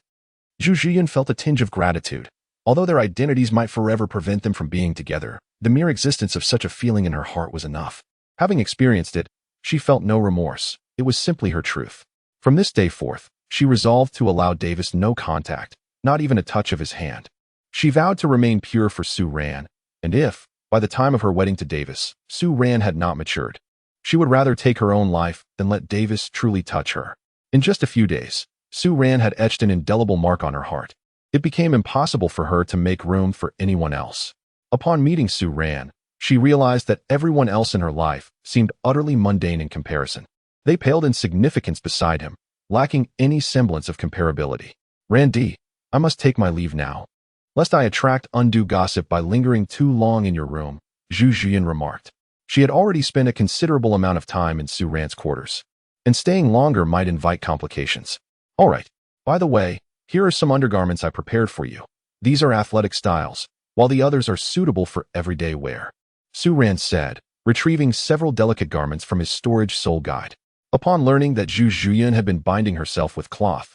Zhu Zhuqing felt a tinge of gratitude. Although their identities might forever prevent them from being together, the mere existence of such a feeling in her heart was enough. Having experienced it, she felt no remorse. It was simply her truth. From this day forth, she resolved to allow Davis no contact, not even a touch of his hand. She vowed to remain pure for Su Ran, and if, by the time of her wedding to Davis, Su Ran had not matured, she would rather take her own life than let Davis truly touch her. In just a few days, Su Ran had etched an indelible mark on her heart. It became impossible for her to make room for anyone else. Upon meeting Su Ran, she realized that everyone else in her life seemed utterly mundane in comparison. They paled in significance beside him, lacking any semblance of comparability. "Randi, I must take my leave now. Lest I attract undue gossip by lingering too long in your room, Zhu Zhuqing remarked. She had already spent a considerable amount of time in Su Ran's quarters, and staying longer might invite complications. All right. By the way, here are some undergarments I prepared for you. These are athletic styles, while the others are suitable for everyday wear, Su Ran said, retrieving several delicate garments from his storage soul guide. Upon learning that Zhu Zhuqing had been binding herself with cloth,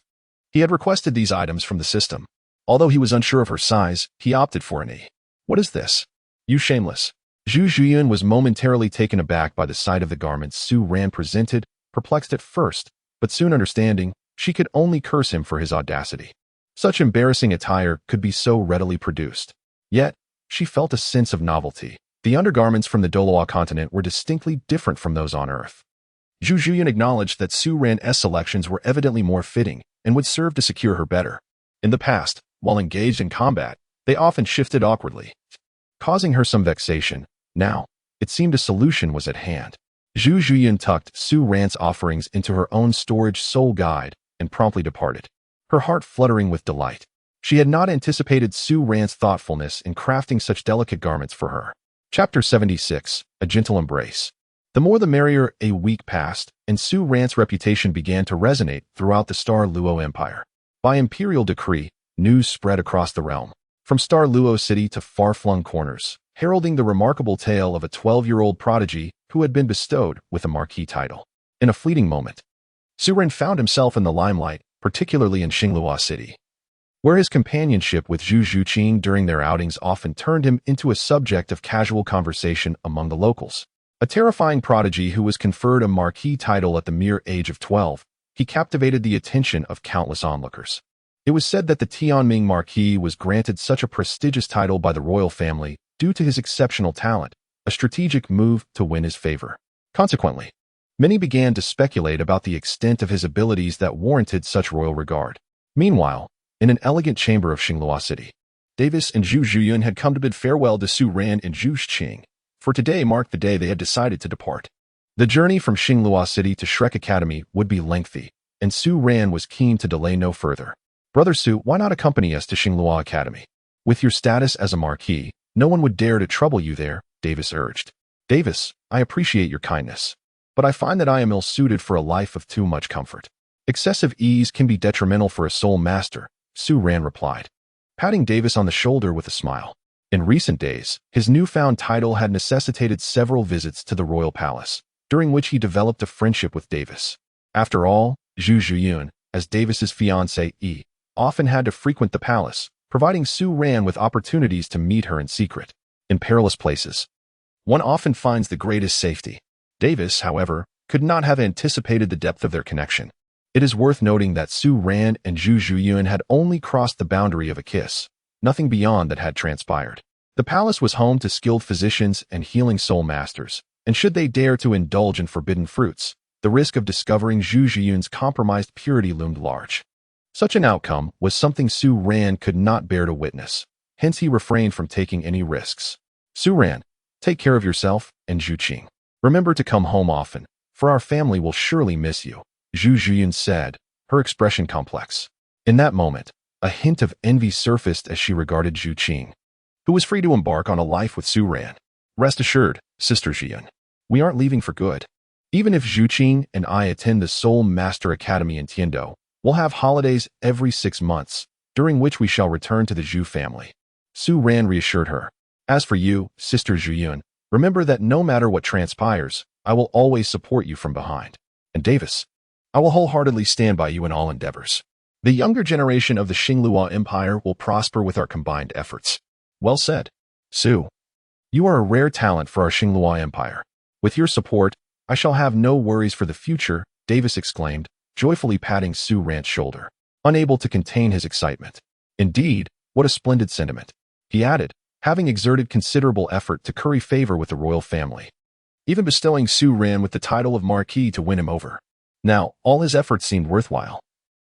he had requested these items from the system. Although he was unsure of her size, he opted for an E. What is this? You shameless. Zhu Zhuqing was momentarily taken aback by the sight of the garments Su Ran presented, perplexed at first, but soon understanding, she could only curse him for his audacity. Such embarrassing attire could be so readily produced. Yet, she felt a sense of novelty. The undergarments from the Douluo Continent were distinctly different from those on Earth. Zhu Zhuqing acknowledged that Su Ran's selections were evidently more fitting and would serve to secure her better. In the past, while engaged in combat, they often shifted awkwardly, causing her some vexation. Now, it seemed a solution was at hand. Zhu Zhuqing tucked Su Ran's offerings into her own storage soul guide and promptly departed, her heart fluttering with delight. She had not anticipated Su Ran's thoughtfulness in crafting such delicate garments for her. Chapter 76, A Gentle Embrace. The more the merrier. A week passed, and Su Ran's reputation began to resonate throughout the Star Luo Empire. By imperial decree, news spread across the realm, from Star Luo City to far-flung corners, heralding the remarkable tale of a 12-year-old prodigy who had been bestowed with a marquis title. In a fleeting moment, Su Ran found himself in the limelight, particularly in Xingluo City, where his companionship with Zhu Zhuqing during their outings often turned him into a subject of casual conversation among the locals. A terrifying prodigy who was conferred a marquis title at the mere age of 12, he captivated the attention of countless onlookers. It was said that the Tianming Marquis was granted such a prestigious title by the royal family due to his exceptional talent, a strategic move to win his favor. Consequently, many began to speculate about the extent of his abilities that warranted such royal regard. Meanwhile, in an elegant chamber of Xingluo City, Davis and Zhu Zhuqing had come to bid farewell to Su Ran and Zhu Zhuqing, for today marked the day they had decided to depart. The journey from Xingluo City to Shrek Academy would be lengthy, and Su Ran was keen to delay no further. Brother Su, why not accompany us to Xingluo Academy? With your status as a marquis, no one would dare to trouble you there, Davis urged. Davis, I appreciate your kindness, but I find that I am ill-suited for a life of too much comfort. Excessive ease can be detrimental for a soul master, Su Ran replied, patting Davis on the shoulder with a smile. In recent days, his newfound title had necessitated several visits to the royal palace, during which he developed a friendship with Davis. After all, Zhu Zhuqing, as Davis's fiancée, often had to frequent the palace, providing Su Ran with opportunities to meet her in secret. In perilous places, one often finds the greatest safety. Davis, however, could not have anticipated the depth of their connection. It is worth noting that Su Ran and Zhu Zhuqing had only crossed the boundary of a kiss. Nothing beyond that had transpired. The palace was home to skilled physicians and healing soul masters, and should they dare to indulge in forbidden fruits, the risk of discovering Zhu Zhuqing's compromised purity loomed large. Such an outcome was something Su Ran could not bear to witness, hence he refrained from taking any risks. Su Ran, take care of yourself, and Zhu Zhuqing. Remember to come home often, for our family will surely miss you, Zhu Zhuqing said, her expression complex. In that moment, a hint of envy surfaced as she regarded Zhu Zhuqing, who was free to embark on a life with Su Ran. Rest assured, Sister Xian, we aren't leaving for good. Even if Zhu Zhuqing and I attend the Soul Master Academy in Tiando, we'll have holidays every 6 months, during which we shall return to the Zhu family. Su Ran reassured her. As for you, Sister Zhuqing, remember that no matter what transpires, I will always support you from behind. And Davis, I will wholeheartedly stand by you in all endeavors. The younger generation of the Xingluo Empire will prosper with our combined efforts. Well said. Su, you are a rare talent for our Xingluo Empire. With your support, I shall have no worries for the future, Davis exclaimed, joyfully patting Su Ran's shoulder, unable to contain his excitement. Indeed, what a splendid sentiment, he added, having exerted considerable effort to curry favor with the royal family, even bestowing Su Ran with the title of Marquis to win him over. Now, all his efforts seemed worthwhile,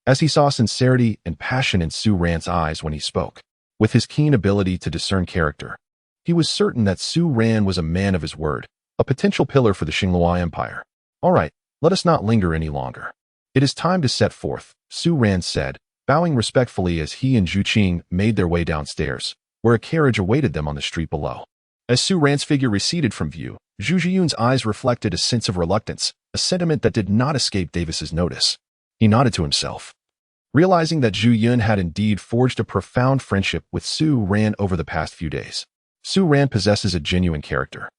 as he saw sincerity and passion in Su Ran's eyes when he spoke. With his keen ability to discern character, he was certain that Su Ran was a man of his word, a potential pillar for the Xingluo Empire. All right, let us not linger any longer. It is time to set forth, Su Ran said, bowing respectfully as he and Zhu Zhuqing made their way downstairs, where a carriage awaited them on the street below. As Su Ran's figure receded from view, Zhu Zhiyun's eyes reflected a sense of reluctance, a sentiment that did not escape Davis's notice. He nodded to himself. Realizing that Zhu Yun had indeed forged a profound friendship with Su Ran over the past few days. Su Ran possesses a genuine character,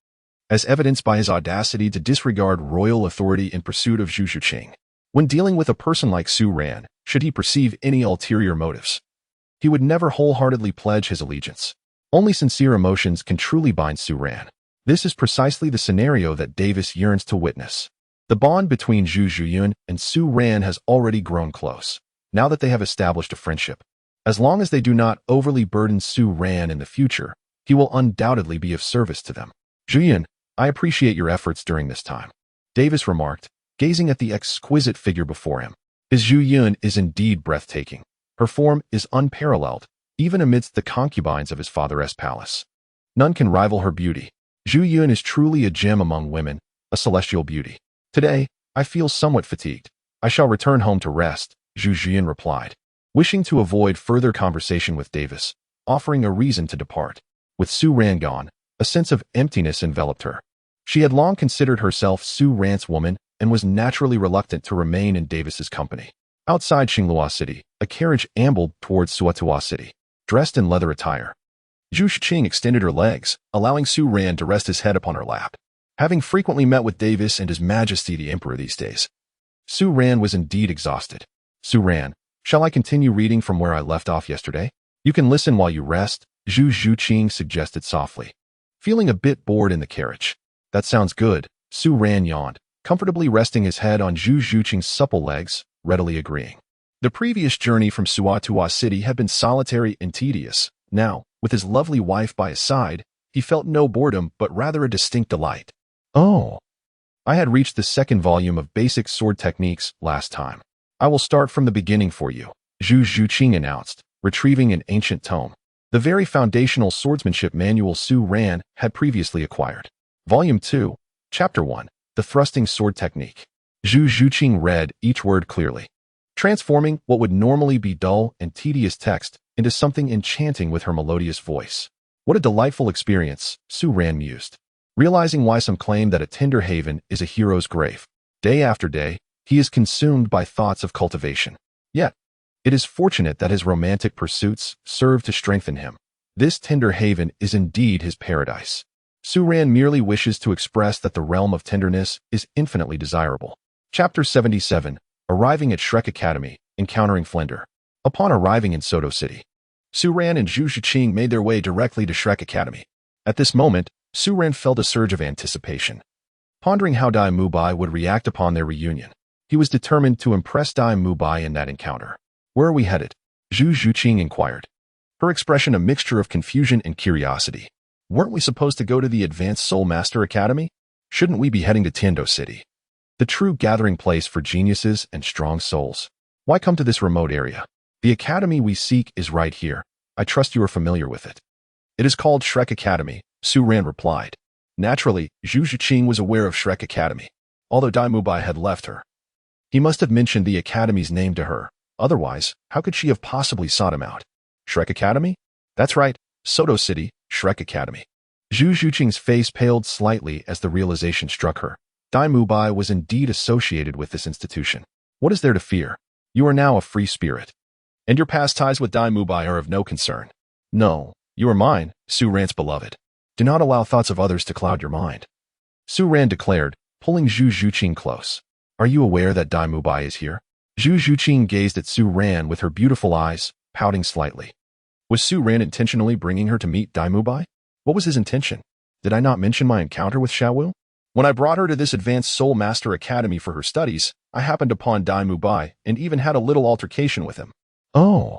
as evidenced by his audacity to disregard royal authority in pursuit of Zhu Zhuqing. When dealing with a person like Su Ran, should he perceive any ulterior motives, he would never wholeheartedly pledge his allegiance. Only sincere emotions can truly bind Su Ran. This is precisely the scenario that Davis yearns to witness. The bond between Zhu Zhiyun and Su Ran has already grown close, now that they have established a friendship. As long as they do not overly burden Su Ran in the future, he will undoubtedly be of service to them. Zhiyun, I appreciate your efforts during this time, Davis remarked, gazing at the exquisite figure before him. His Zhu Yun is indeed breathtaking. Her form is unparalleled, even amidst the concubines of his father's palace. None can rival her beauty. Zhu Yun is truly a gem among women, a celestial beauty. Today, I feel somewhat fatigued. I shall return home to rest, Zhu Zhuqing replied, wishing to avoid further conversation with Davis, offering a reason to depart. With Su Ran gone, a sense of emptiness enveloped her. She had long considered herself Su Ran's woman and was naturally reluctant to remain in Davis's company. Outside Xinglua City, a carriage ambled towards Suatua City, dressed in leather attire. Zhu Zhuqing extended her legs, allowing Su Ran to rest his head upon her lap. Having frequently met with Davis and His Majesty the Emperor these days, Su Ran was indeed exhausted. Su Ran, shall I continue reading from where I left off yesterday? You can listen while you rest, Zhu Zhuqing suggested softly, feeling a bit bored in the carriage. That sounds good, Su Ran yawned, comfortably resting his head on Zhu Zhuqing's supple legs, readily agreeing. The previous journey from Suatua City had been solitary and tedious. Now, with his lovely wife by his side, he felt no boredom but rather a distinct delight. Oh, I had reached the second volume of Basic Sword Techniques last time. I will start from the beginning for you, Zhu Zhuqing announced, retrieving an ancient tome, the very foundational swordsmanship manual Su Ran had previously acquired. Volume 2, Chapter 1, The Thrusting Sword Technique. Zhu Zhuqing read each word clearly, transforming what would normally be dull and tedious text into something enchanting with her melodious voice. What a delightful experience, Su Ran mused, realizing why some claim that a tender haven is a hero's grave. Day after day, he is consumed by thoughts of cultivation. Yet, it is fortunate that his romantic pursuits serve to strengthen him. This tender haven is indeed his paradise. Su Ran merely wishes to express that the realm of tenderness is infinitely desirable. Chapter 77, Arriving at Shrek Academy, Encountering Flender. Upon arriving in Soto City, Su Ran and Zhu Zhuqing made their way directly to Shrek Academy. At this moment, Su Ran felt a surge of anticipation. Pondering how Dai Mu Bai would react upon their reunion, he was determined to impress Dai Mu Bai in that encounter. Where are we headed? Zhu Zhuqing inquired, her expression a mixture of confusion and curiosity. Weren't we supposed to go to the Advanced Soul Master Academy? Shouldn't we be heading to Tiando City, the true gathering place for geniuses and strong souls? Why come to this remote area? The academy we seek is right here. I trust you are familiar with it. It is called Shrek Academy, Su Ran replied. Naturally, Zhu Zhuqing was aware of Shrek Academy, although Dai Mu Bai had left her. He must have mentioned the academy's name to her. Otherwise, how could she have possibly sought him out? Shrek Academy? That's right, Soto City, Shrek Academy. Zhu Zhuqing's face paled slightly as the realization struck her. Dai Mu Bai was indeed associated with this institution. What is there to fear? You are now a free spirit, and your past ties with Dai Mu Bai are of no concern. No, you are mine, Su Ran's beloved. Do not allow thoughts of others to cloud your mind, Su Ran declared, pulling Zhu Zhuqing close. Are you aware that Dai Mu Bai is here? Zhu Zhuqing gazed at Su Ran with her beautiful eyes, pouting slightly. Was Su Ran intentionally bringing her to meet Dai Mu Bai? What was his intention? Did I not mention my encounter with Xiao Wu? When I brought her to this Advanced Soul Master Academy for her studies, I happened upon Dai Mu Bai and even had a little altercation with him. Oh.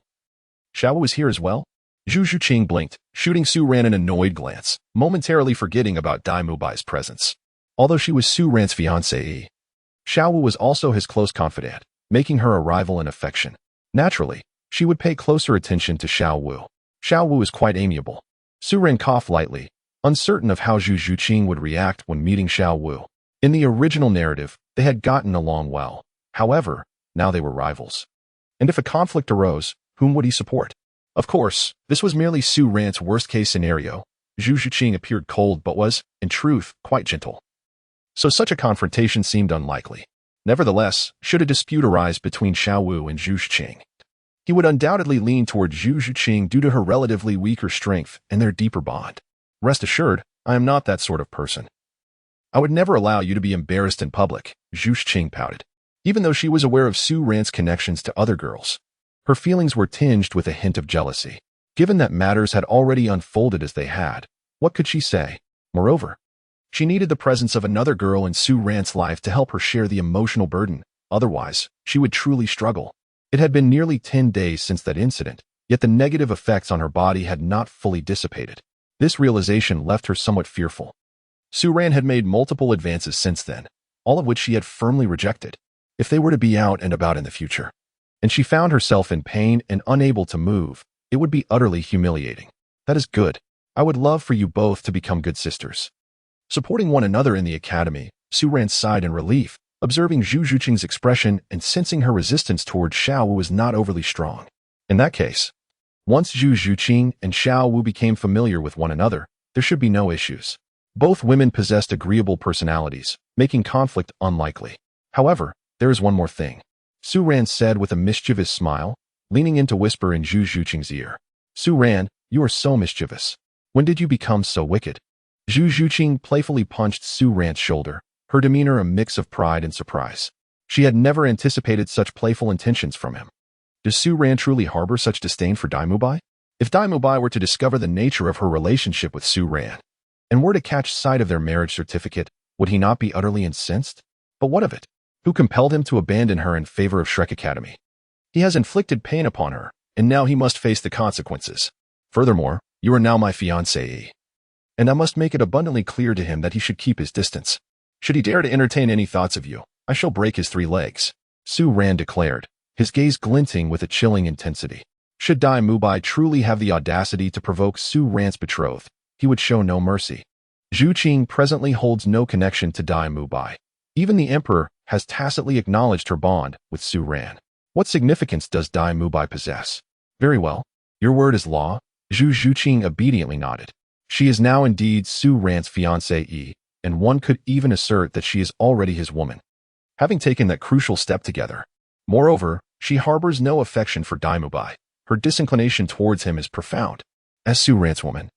Xiao Wu is here as well? Zhu Zhuqing blinked, shooting Su Ran an annoyed glance, momentarily forgetting about Dai Mu Bai's presence. Although she was Su Ran's fiancée, Xiao Wu was also his close confidant, making her a rival in affection. Naturally, she would pay closer attention to Xiao Wu. Xiao Wu is quite amiable. Su Ran coughed lightly, uncertain of how Zhu Zhuqing would react when meeting Xiao Wu. In the original narrative, they had gotten along well. However, now they were rivals. And if a conflict arose, whom would he support? Of course, this was merely Su Ran's worst-case scenario. Zhu Zhuqing appeared cold but was, in truth, quite gentle. So such a confrontation seemed unlikely. Nevertheless, should a dispute arise between Xiao Wu and Zhu Zhuqing, he would undoubtedly lean toward Zhu Zhuqing due to her relatively weaker strength and their deeper bond. Rest assured, I am not that sort of person. I would never allow you to be embarrassed in public, Zhu Zhuqing pouted. Even though she was aware of Su Ran's connections to other girls, her feelings were tinged with a hint of jealousy. Given that matters had already unfolded as they had, what could she say? Moreover, she needed the presence of another girl in Su Ran's life to help her share the emotional burden. Otherwise, she would truly struggle. It had been nearly 10 days since that incident, yet the negative effects on her body had not fully dissipated. This realization left her somewhat fearful. Su Ran had made multiple advances since then, all of which she had firmly rejected, if they were to be out and about in the future. And she found herself in pain and unable to move. It would be utterly humiliating. That is good. I would love for you both to become good sisters. Supporting one another in the academy, Su Ran sighed in relief, observing Zhu Zhuqing's expression and sensing her resistance toward Xiao Wu was not overly strong. In that case, once Zhu Zhuqing and Xiao Wu became familiar with one another, there should be no issues. Both women possessed agreeable personalities, making conflict unlikely. However, there is one more thing, Su Ran said with a mischievous smile, leaning in to whisper in Zhu Zhuqing's ear. Su Ran, you are so mischievous. When did you become so wicked? Zhu Zhuqing playfully punched Su Ran's shoulder, her demeanor a mix of pride and surprise. She had never anticipated such playful intentions from him. Does Su Ran truly harbor such disdain for Mu Bai? If Mu Bai were to discover the nature of her relationship with Su Ran, and were to catch sight of their marriage certificate, would he not be utterly incensed? But what of it? Who compelled him to abandon her in favor of Shrek Academy? He has inflicted pain upon her, and now he must face the consequences. Furthermore, you are now my fiancée, and I must make it abundantly clear to him that he should keep his distance. Should he dare to entertain any thoughts of you, I shall break his 3 legs, Su Ran declared, his gaze glinting with a chilling intensity. Should Mu Bai truly have the audacity to provoke Su Ran's betrothed, he would show no mercy. Zhu Qing presently holds no connection to Mu Bai. Even the emperor has tacitly acknowledged her bond with Su Ran. What significance does Mu Bai possess? Very well. Your word is law. Zhu Zhuqing obediently nodded. She is now indeed Su Ran's fiancée, and one could even assert that she is already his woman, having taken that crucial step together. Moreover, she harbors no affection for Mu Bai. Her disinclination towards him is profound. As Su Ran's woman,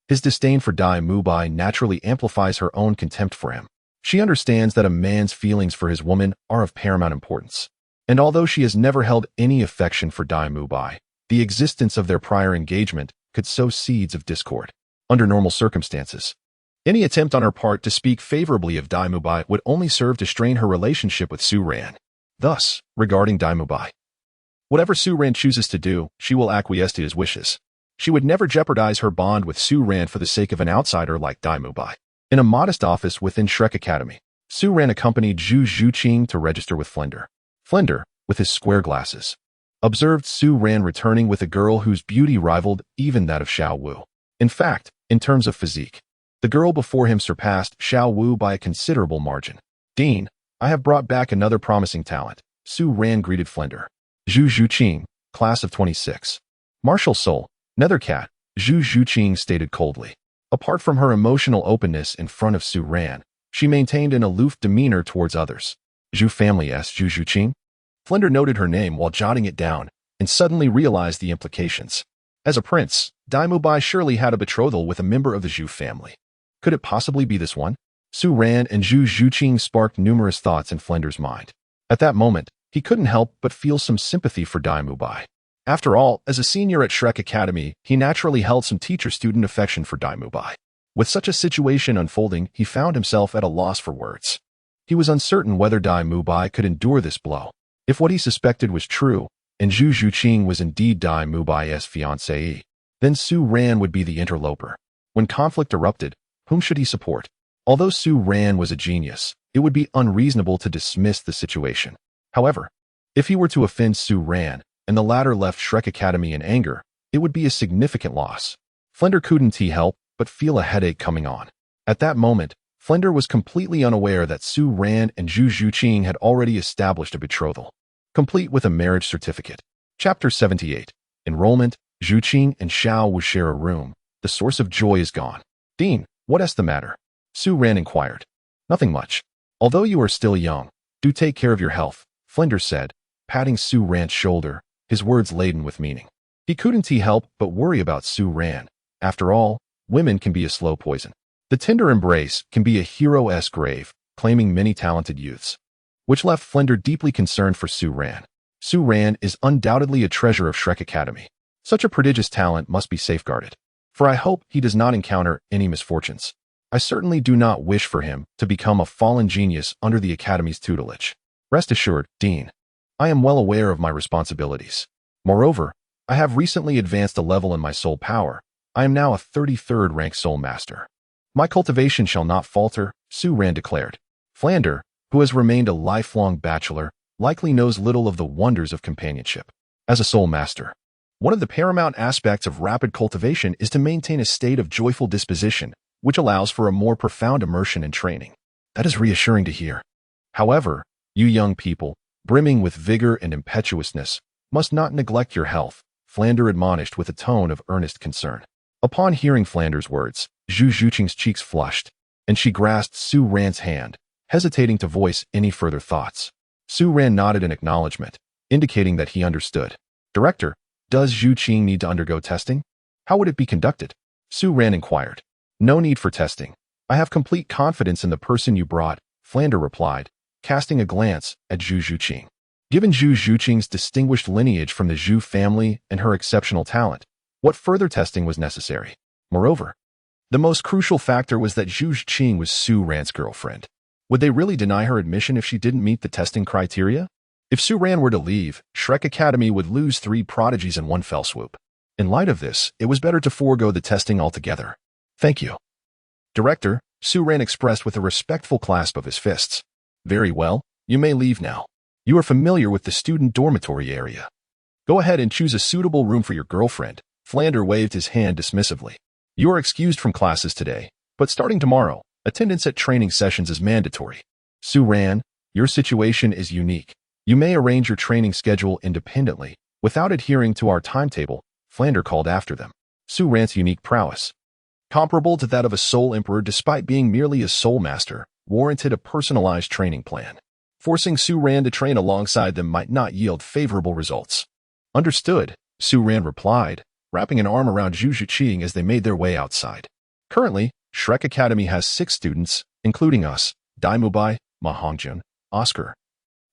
his disdain for Mu Bai naturally amplifies her own contempt for him. She understands that a man's feelings for his woman are of paramount importance. And although she has never held any affection for Mu Bai, the existence of their prior engagement could sow seeds of discord. Under normal circumstances, any attempt on her part to speak favorably of Mu Bai would only serve to strain her relationship with Su Ran. Thus, regarding Mu Bai, whatever Su Ran chooses to do, she will acquiesce to his wishes. She would never jeopardize her bond with Su Ran for the sake of an outsider like Mu Bai. In a modest office within Shrek Academy, Su Ran accompanied Zhu Zhuqing to register with Flender. Flender, with his square glasses, observed Su Ran returning with a girl whose beauty rivaled even that of Xiao Wu. In fact, in terms of physique, the girl before him surpassed Xiao Wu by a considerable margin. Dean, I have brought back another promising talent, Su Ran greeted Flender. Zhu Zhuqing, class of 26. Martial soul, Nethercat, Zhu Zhuqing stated coldly. Apart from her emotional openness in front of Su Ran, she maintained an aloof demeanor towards others. Zhu family asked Zhu Zhuqing. Flender noted her name while jotting it down, and suddenly realized the implications. As a prince, Mu Bai surely had a betrothal with a member of the Zhu family. Could it possibly be this one? Su Ran and Zhu Zhuqing sparked numerous thoughts in Flender's mind. At that moment, he couldn't help but feel some sympathy for Mu Bai. After all, as a senior at Shrek Academy, he naturally held some teacher-student affection for Mu Bai. With such a situation unfolding, he found himself at a loss for words. He was uncertain whether Mu Bai could endure this blow. If what he suspected was true, and Zhu Zhuqing was indeed Mu Bai's fiancée, then Su Ran would be the interloper. When conflict erupted, whom should he support? Although Su Ran was a genius, it would be unreasonable to dismiss the situation. However, if he were to offend Su Ran, and the latter left Shrek Academy in anger, it would be a significant loss. Flender couldn't help but feel a headache coming on. At that moment, Flender was completely unaware that Su Ran and Zhu Zhuqing had already established a betrothal. complete with a marriage certificate. Chapter 78. Enrollment. Zhu Zhuqing and Xiao Wu share a room. The source of joy is gone. Dean, what's the matter? Su Ran inquired. Nothing much. Although you are still young, do take care of your health, Flinders said, patting Su Ran's shoulder, his words laden with meaning. He couldn't help but worry about Su Ran. After all, women can be a slow poison. The tender embrace can be a hero-esque grave, claiming many talented youths. Which left Flinders deeply concerned for Su Ran. Su Ran is undoubtedly a treasure of Shrek Academy. Such a prodigious talent must be safeguarded. For I hope he does not encounter any misfortunes. I certainly do not wish for him to become a fallen genius under the Academy's tutelage. Rest assured, Dean, I am well aware of my responsibilities. Moreover, I have recently advanced a level in my soul power. I am now a 33rd rank soul master. My cultivation shall not falter, Su Ran declared. Flander, who has remained a lifelong bachelor, likely knows little of the wonders of companionship. As a soul master, one of the paramount aspects of rapid cultivation is to maintain a state of joyful disposition, which allows for a more profound immersion in training. That is reassuring to hear. However, you young people, brimming with vigor and impetuousness, must not neglect your health, Flander admonished with a tone of earnest concern. Upon hearing Flander's words, Zhu Zhuqing's cheeks flushed, and she grasped Su Ran's hand, hesitating to voice any further thoughts. Su Ran nodded in acknowledgement, indicating that he understood. Director, does Zhu Zhuqing need to undergo testing? How would it be conducted? Su Ran inquired. No need for testing. I have complete confidence in the person you brought, Flander replied, casting a glance at Zhu Zhuqing. Given Zhu Zhuqing's distinguished lineage from the Zhu family and her exceptional talent, what further testing was necessary? Moreover, the most crucial factor was that Zhu Zhuqing was Su Ran's girlfriend. Would they really deny her admission if she didn't meet the testing criteria? If Su Ran were to leave, Shrek Academy would lose 3 prodigies in one fell swoop. In light of this, it was better to forego the testing altogether. Thank you. Director, Su Ran expressed with a respectful clasp of his fists. Very well, you may leave now. You are familiar with the student dormitory area. Go ahead and choose a suitable room for your girlfriend. Flander waved his hand dismissively. You are excused from classes today, but starting tomorrow, attendance at training sessions is mandatory. Su Ran, your situation is unique. You may arrange your training schedule independently, without adhering to our timetable, Flander called after them. Su Ran's unique prowess, comparable to that of a soul emperor despite being merely a soul master, warranted a personalized training plan. Forcing Su Ran to train alongside them might not yield favorable results. Understood, Su Ran replied, wrapping an arm around Zhu Zhuqing as they made their way outside. Currently, Shrek Academy has 6 students, including us, Mu Bai, Ma Hongjun, Oscar,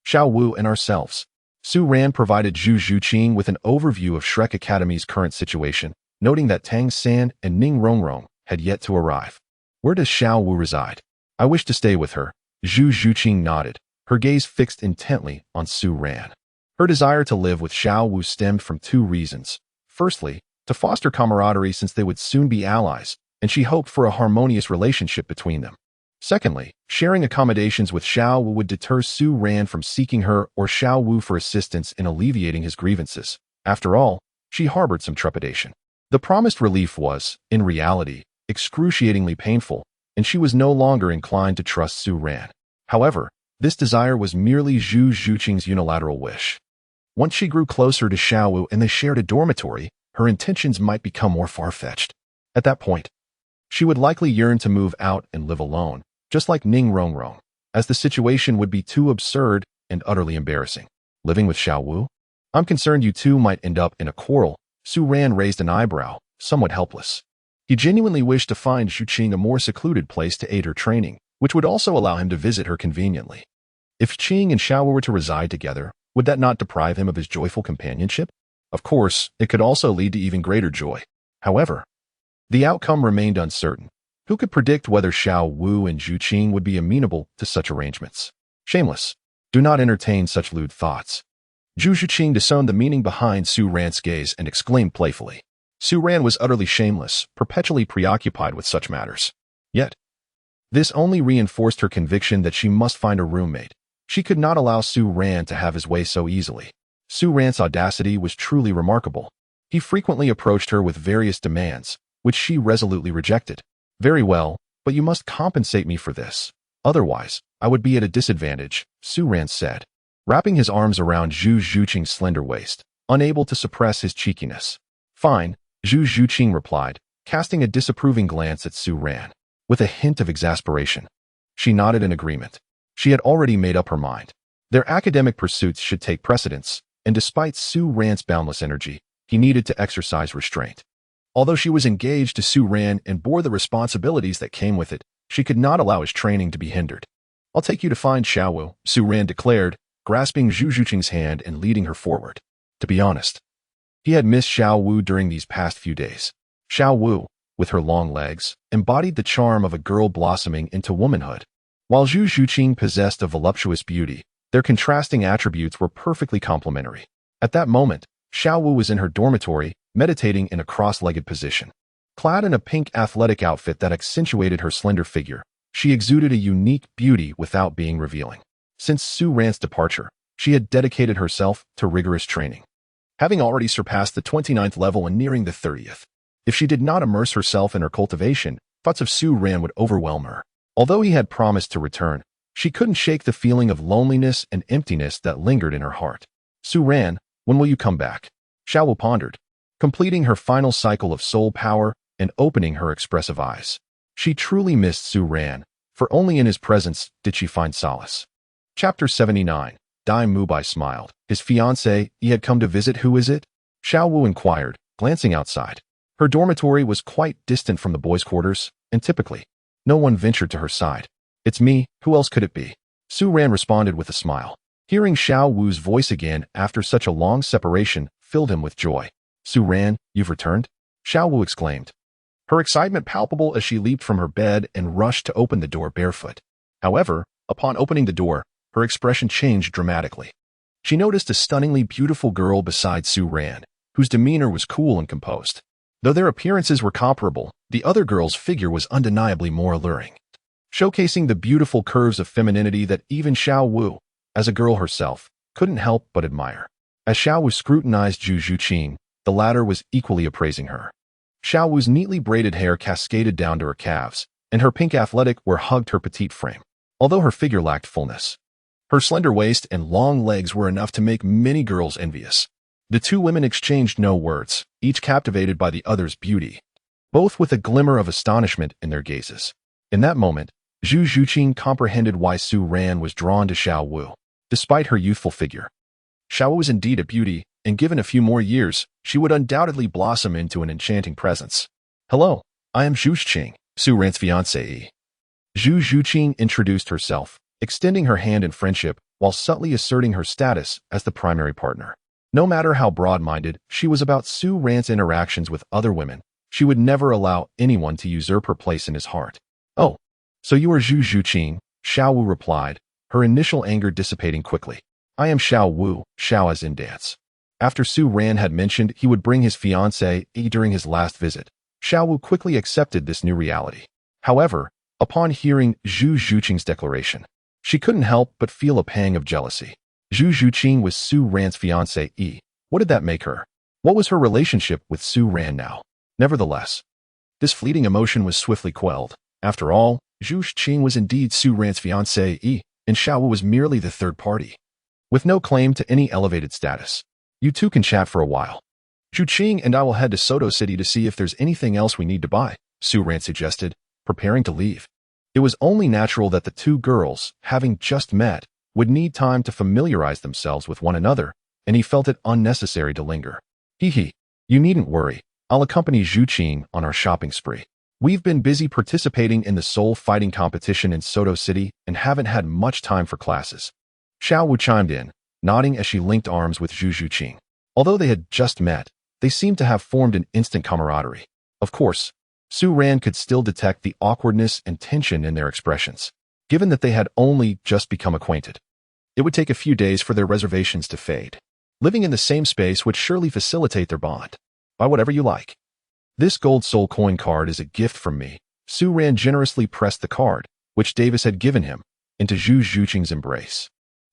Xiao Wu, and ourselves. Su Ran provided Zhu Zhuqing with an overview of Shrek Academy's current situation, noting that Tang San and Ning Rongrong had yet to arrive. Where does Xiao Wu reside? I wish to stay with her. Zhu Zhuqing nodded, her gaze fixed intently on Su Ran. Her desire to live with Xiao Wu stemmed from 2 reasons. Firstly, to foster camaraderie since they would soon be allies, and she hoped for a harmonious relationship between them. Secondly, sharing accommodations with Xiao Wu would deter Su Ran from seeking her or Xiao Wu for assistance in alleviating his grievances. After all, she harbored some trepidation. The promised relief was, in reality, excruciatingly painful, and she was no longer inclined to trust Su Ran. However, this desire was merely Zhu Zhuqing's unilateral wish. Once she grew closer to Xiao Wu and they shared a dormitory, her intentions might become more far-fetched. At that point, she would likely yearn to move out and live alone, just like Ning Rongrong, as the situation would be too absurd and utterly embarrassing. Living with Xiao Wu? I'm concerned you two might end up in a quarrel. Su Ran raised an eyebrow, somewhat helpless. He genuinely wished to find Zhu Zhuqing a more secluded place to aid her training, which would also allow him to visit her conveniently. If Qing and Xiao Wu were to reside together, would that not deprive him of his joyful companionship? Of course, it could also lead to even greater joy. However, the outcome remained uncertain. Who could predict whether Xiao Wu and Zhu Zhuqing would be amenable to such arrangements? Shameless. Do not entertain such lewd thoughts. Zhu Zhuqing discerned the meaning behind Su Ran's gaze and exclaimed playfully. Su Ran was utterly shameless, perpetually preoccupied with such matters. Yet, this only reinforced her conviction that she must find a roommate. She could not allow Su Ran to have his way so easily. Su Ran's audacity was truly remarkable. He frequently approached her with various demands, which she resolutely rejected. Very well, but you must compensate me for this. Otherwise, I would be at a disadvantage, Su Ran said. wrapping his arms around Zhu Zhuqing's slender waist, unable to suppress his cheekiness. "Fine," Zhu Zhuqing replied, casting a disapproving glance at Su Ran, with a hint of exasperation. She nodded in agreement. She had already made up her mind. Their academic pursuits should take precedence, and despite Su Ran's boundless energy, he needed to exercise restraint. Although she was engaged to Su Ran and bore the responsibilities that came with it, she could not allow his training to be hindered. "I'll take you to find Xiao Wu," Su Ran declared, grasping Zhu Zhuqing's hand and leading her forward. To be honest, he had missed Xiao Wu during these past few days. Xiao Wu, with her long legs, embodied the charm of a girl blossoming into womanhood. While Zhu Zhuqing possessed a voluptuous beauty, their contrasting attributes were perfectly complementary. At that moment, Xiao Wu was in her dormitory, meditating in a cross-legged position. Clad in a pink athletic outfit that accentuated her slender figure, she exuded a unique beauty without being revealing. Since Su Ran's departure, she had dedicated herself to rigorous training, having already surpassed the 29th level and nearing the 30th. If she did not immerse herself in her cultivation, thoughts of Su Ran would overwhelm her. Although he had promised to return, she couldn't shake the feeling of loneliness and emptiness that lingered in her heart. "Su Ran, when will you come back?" Xiao Wu pondered, completing her final cycle of soul power and opening her expressive eyes. She truly missed Su Ran, for only in his presence did she find solace. Chapter 79. Mu Bai smiled. "His fiancée, he had come to visit. Who is it?" Xiao Wu inquired, glancing outside. Her dormitory was quite distant from the boys' quarters, and typically, no one ventured to her side. "It's me, who else could it be?" Su Ran responded with a smile. Hearing Xiao Wu's voice again after such a long separation filled him with joy. "Su Ran, you've returned?" Xiao Wu exclaimed, her excitement palpable as she leaped from her bed and rushed to open the door barefoot. However, upon opening the door, her expression changed dramatically. She noticed a stunningly beautiful girl beside Su Ran, whose demeanor was cool and composed. Though their appearances were comparable, the other girl's figure was undeniably more alluring, showcasing the beautiful curves of femininity that even Xiao Wu, as a girl herself, couldn't help but admire. As Xiao Wu scrutinized Zhu Zhuqing, the latter was equally appraising her. Xiao Wu's neatly braided hair cascaded down to her calves, and her pink athletic wear hugged her petite frame. Although her figure lacked fullness, her slender waist and long legs were enough to make many girls envious. The two women exchanged no words, each captivated by the other's beauty, both with a glimmer of astonishment in their gazes. In that moment, Zhu Zhuqing comprehended why Su Ran was drawn to Xiao Wu, despite her youthful figure. Xiao Wu was indeed a beauty, and given a few more years, she would undoubtedly blossom into an enchanting presence. "Hello, I am Zhu Zhuqing, Su Ran's fiancée." Zhu Zhuqing introduced herself, extending her hand in friendship while subtly asserting her status as the primary partner. No matter how broad-minded she was about Su Ran's interactions with other women, she would never allow anyone to usurp her place in his heart. "Oh, so you are Zhu Zhuqing," Xiao Wu replied, her initial anger dissipating quickly. "I am Xiao Wu, Xiao as in dance." After Su Ran had mentioned he would bring his fiancée during his last visit, Xiao Wu quickly accepted this new reality. However, upon hearing Zhu Zhuqing's declaration, she couldn't help but feel a pang of jealousy. Zhu Zhuqing was Su Ran's fiancée. What did that make her? What was her relationship with Su Ran now? Nevertheless, this fleeting emotion was swiftly quelled. After all, Zhu Zhuqing was indeed Su Ran's fiancée, and Xiao Wu was merely the third party, with no claim to any elevated status. "You two can chat for a while. Zhuqing and I will head to Soto City to see if there's anything else we need to buy," Su Ran suggested, preparing to leave. It was only natural that the two girls, having just met, would need time to familiarize themselves with one another, and he felt it unnecessary to linger. "Hee, you needn't worry. I'll accompany Zhuqing on our shopping spree. We've been busy participating in the soul fighting competition in Soto City and haven't had much time for classes." Xiao Wu chimed in, nodding as she linked arms with Zhu Zhuqing. Although they had just met, they seemed to have formed an instant camaraderie. Of course, Su Ran could still detect the awkwardness and tension in their expressions, given that they had only just become acquainted. It would take a few days for their reservations to fade. Living in the same space would surely facilitate their bond. "Buy whatever you like. This gold soul coin card is a gift from me." Su Ran generously pressed the card, which Davis had given him, into Zhu Zhuqing's embrace,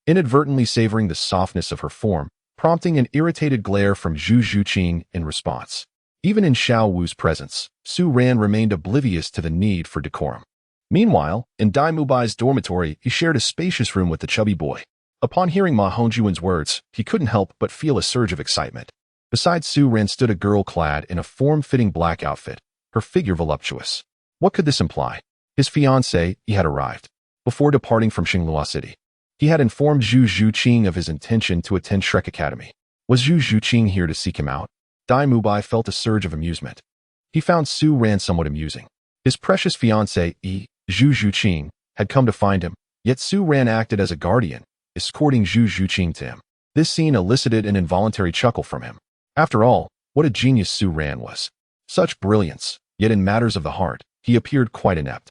inadvertently savoring the softness of her form, prompting an irritated glare from Zhu Zhuqing in response. Even in Xiao Wu's presence, Su Ran remained oblivious to the need for decorum. Meanwhile, in Mu Bai's dormitory, he shared a spacious room with the chubby boy. Upon hearing Ma Hongjuan's words, he couldn't help but feel a surge of excitement. Beside Su Ran stood a girl clad in a form-fitting black outfit, her figure voluptuous. What could this imply? His fiancée, he had arrived. Before departing from Xinglua City, he had informed Zhu Zhuqing of his intention to attend Shrek Academy. Was Zhu Zhuqing here to seek him out? Mu Bai felt a surge of amusement. He found Su Ran somewhat amusing. His precious fiancée, Zhu Zhuqing, had come to find him, yet Su Ran acted as a guardian, escorting Zhu Zhuqing to him. This scene elicited an involuntary chuckle from him. After all, what a genius Su Ran was. Such brilliance, yet in matters of the heart, he appeared quite inept.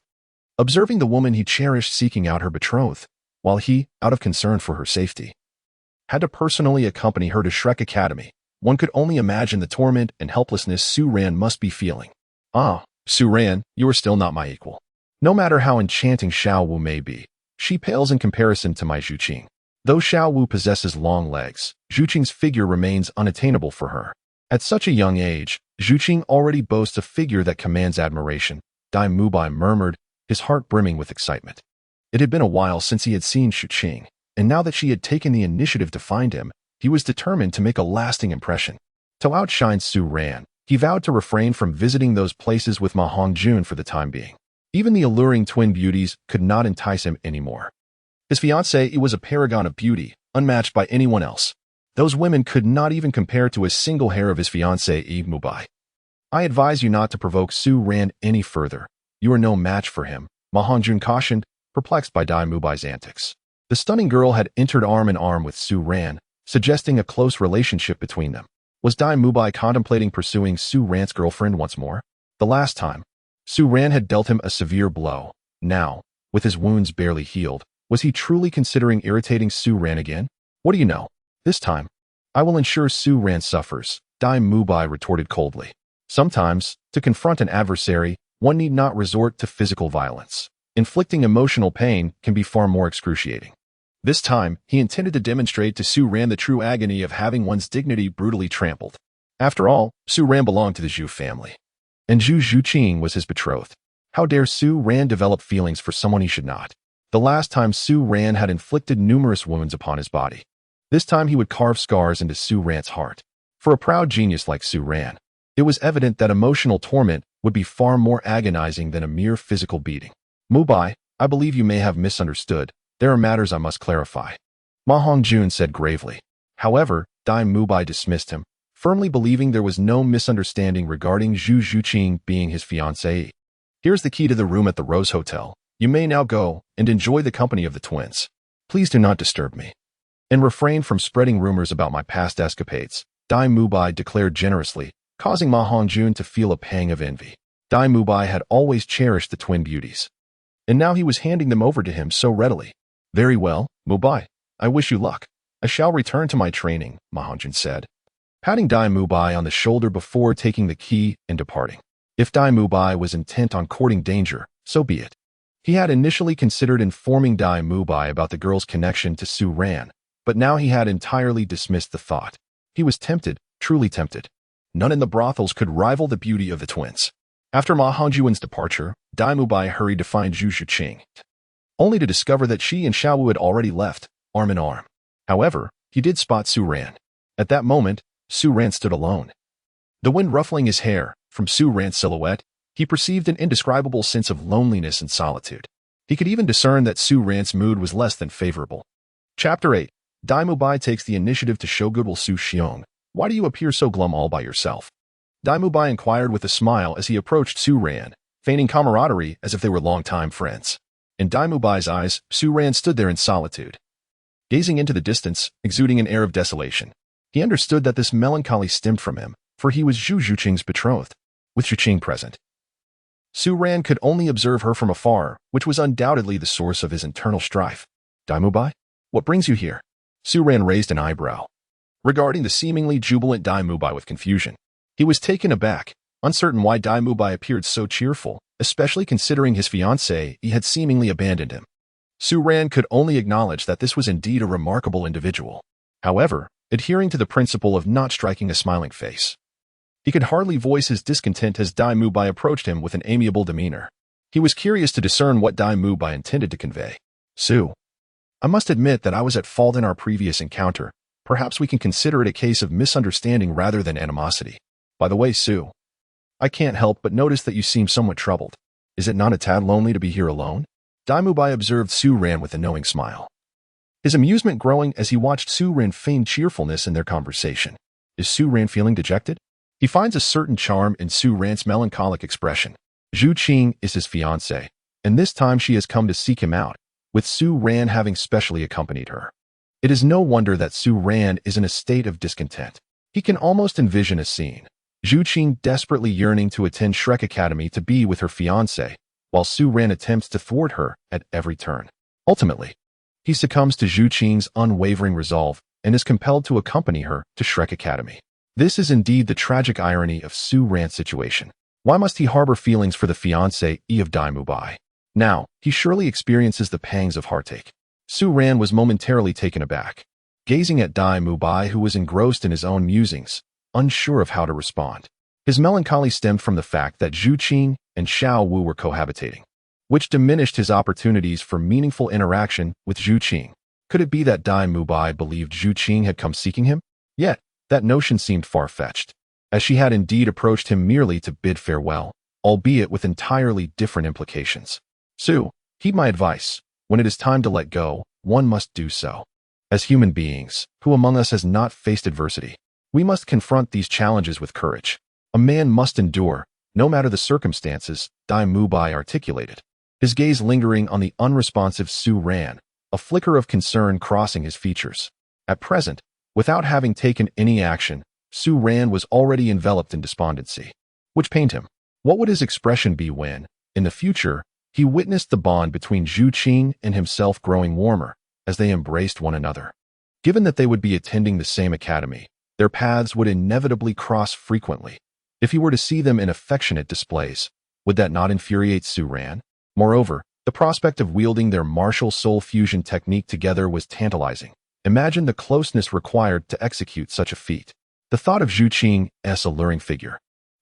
Observing the woman he cherished seeking out her betrothed, while he, out of concern for her safety, had to personally accompany her to Shrek Academy, one could only imagine the torment and helplessness Su Ran must be feeling. Ah, Su Ran, you are still not my equal. No matter how enchanting Xiao Wu may be, she pales in comparison to my Zhuqing. Though Xiao Wu possesses long legs, Zhuqing's figure remains unattainable for her. At such a young age, Zhuqing already boasts a figure that commands admiration, Mu Bai murmured, his heart brimming with excitement. It had been a while since he had seen Zhuqing, and now that she had taken the initiative to find him, he was determined to make a lasting impression. To outshine Su Ran, he vowed to refrain from visiting those places with Ma Hongjun for the time being. Even the alluring twin beauties could not entice him anymore. His fiancée was a paragon of beauty, unmatched by anyone else. Those women could not even compare to a single hair of his fiancée Mu Bai. I advise you not to provoke Su Ran any further. You are no match for him, Ma Hongjun cautioned, perplexed by Mu Bai's antics. The stunning girl had entered arm in arm with Su Ran, suggesting a close relationship between them. Was Mu Bai contemplating pursuing Su Ran's girlfriend once more? The last time, Su Ran had dealt him a severe blow. Now, with his wounds barely healed, was he truly considering irritating Su Ran again? What do you know? This time, I will ensure Su Ran suffers, Mu Bai retorted coldly. Sometimes, to confront an adversary, one need not resort to physical violence. Inflicting emotional pain can be far more excruciating. This time, he intended to demonstrate to Su Ran the true agony of having one's dignity brutally trampled. After all, Su Ran belonged to the Zhu family, and Zhu Zhuqing was his betrothed. How dare Su Ran develop feelings for someone he should not? The last time Su Ran had inflicted numerous wounds upon his body. This time he would carve scars into Su Ran's heart. For a proud genius like Su Ran, it was evident that emotional torment would be far more agonizing than a mere physical beating. Mu Bai, I believe you may have misunderstood. There are matters I must clarify, Ma Hongjun said gravely. However, Mu Bai dismissed him, firmly believing there was no misunderstanding regarding Zhu Zhuqing being his fiancée. Here's the key to the room at the Rose Hotel. You may now go and enjoy the company of the twins. Please do not disturb me, and refrain from spreading rumors about my past escapades, Mu Bai declared generously, causing Ma Hongjun to feel a pang of envy. Mu Bai had always cherished the twin beauties, and now he was handing them over to him so readily. Very well, Mu Bai. I wish you luck. I shall return to my training, Ma Hongjun said, patting Mu Bai on the shoulder before taking the key and departing. If Mu Bai was intent on courting danger, so be it. He had initially considered informing Mu Bai about the girl's connection to Su Ran, but now he had entirely dismissed the thought. He was tempted, truly tempted. None in the brothels could rival the beauty of the twins. After Ma Hongjuan's departure, Mu Bai hurried to find Zhu Zhuqing, only to discover that she and Xiao Wu had already left, arm in arm. However, he did spot Su Ran. At that moment, Su Ran stood alone. The wind ruffling his hair, from Su Ran's silhouette, he perceived an indescribable sense of loneliness and solitude. He could even discern that Su Ran's mood was less than favorable. Chapter 8. Mu Bai takes the initiative to show goodwill. Su Xiong, why do you appear so glum all by yourself? Mu Bai inquired with a smile as he approached Su Ran, feigning camaraderie as if they were longtime friends. In Mu Bai's eyes, Su Ran stood there in solitude, gazing into the distance, exuding an air of desolation. He understood that this melancholy stemmed from him, for he was Zhu Zhuqing's betrothed. With Zhuqing present, Su Ran could only observe her from afar, which was undoubtedly the source of his internal strife. Mu Bai, what brings you here? Su Ran raised an eyebrow, regarding the seemingly jubilant Mu Bai with confusion. He was taken aback, uncertain why Mu Bai appeared so cheerful, especially considering his fiancée had seemingly abandoned him. Su Ran could only acknowledge that this was indeed a remarkable individual. However, adhering to the principle of not striking a smiling face, he could hardly voice his discontent as Mu Bai approached him with an amiable demeanor. He was curious to discern what Mu Bai intended to convey. Su, I must admit that I was at fault in our previous encounter. Perhaps we can consider it a case of misunderstanding rather than animosity. By the way, Sue, I can't help but notice that you seem somewhat troubled. Is it not a tad lonely to be here alone? Mu Bai observed Su Ran with a knowing smile, his amusement growing as he watched Su Ran feign cheerfulness in their conversation. Is Su Ran feeling dejected? He finds a certain charm in Su Ran's melancholic expression. Zhu Zhuqing is his fiancée, and this time she has come to seek him out, with Su Ran having specially accompanied her. It is no wonder that Su Ran is in a state of discontent. He can almost envision a scene. Zhu Zhuqing desperately yearning to attend Shrek Academy to be with her fiancé, while Su Ran attempts to thwart her at every turn. Ultimately, he succumbs to Zhu Qing's unwavering resolve and is compelled to accompany her to Shrek Academy. This is indeed the tragic irony of Su Ran's situation. Why must he harbor feelings for the fiancé of Mu Bai? Now, he surely experiences the pangs of heartache. Su Ran was momentarily taken aback, gazing at Mu Bai, who was engrossed in his own musings, unsure of how to respond. His melancholy stemmed from the fact that Zhu Zhuqing and Xiao Wu were cohabitating, which diminished his opportunities for meaningful interaction with Zhu Zhuqing. Could it be that Mu Bai believed Zhu Zhuqing had come seeking him? Yet, that notion seemed far-fetched, as she had indeed approached him merely to bid farewell, albeit with entirely different implications. Sue, heed my advice. When it is time to let go, one must do so. As human beings, who among us has not faced adversity? We must confront these challenges with courage. A man must endure, no matter the circumstances, Mu Bai articulated, his gaze lingering on the unresponsive Su Ran, a flicker of concern crossing his features. At present, without having taken any action, Su Ran was already enveloped in despondency, which pained him. What would his expression be when, in the future, he witnessed the bond between Zhu Zhuqing and himself growing warmer as they embraced one another? Given that they would be attending the same academy, their paths would inevitably cross frequently. If he were to see them in affectionate displays, would that not infuriate Su Ran? Moreover, the prospect of wielding their martial soul fusion technique together was tantalizing. Imagine the closeness required to execute such a feat. The thought of Zhu Qing's alluring figure,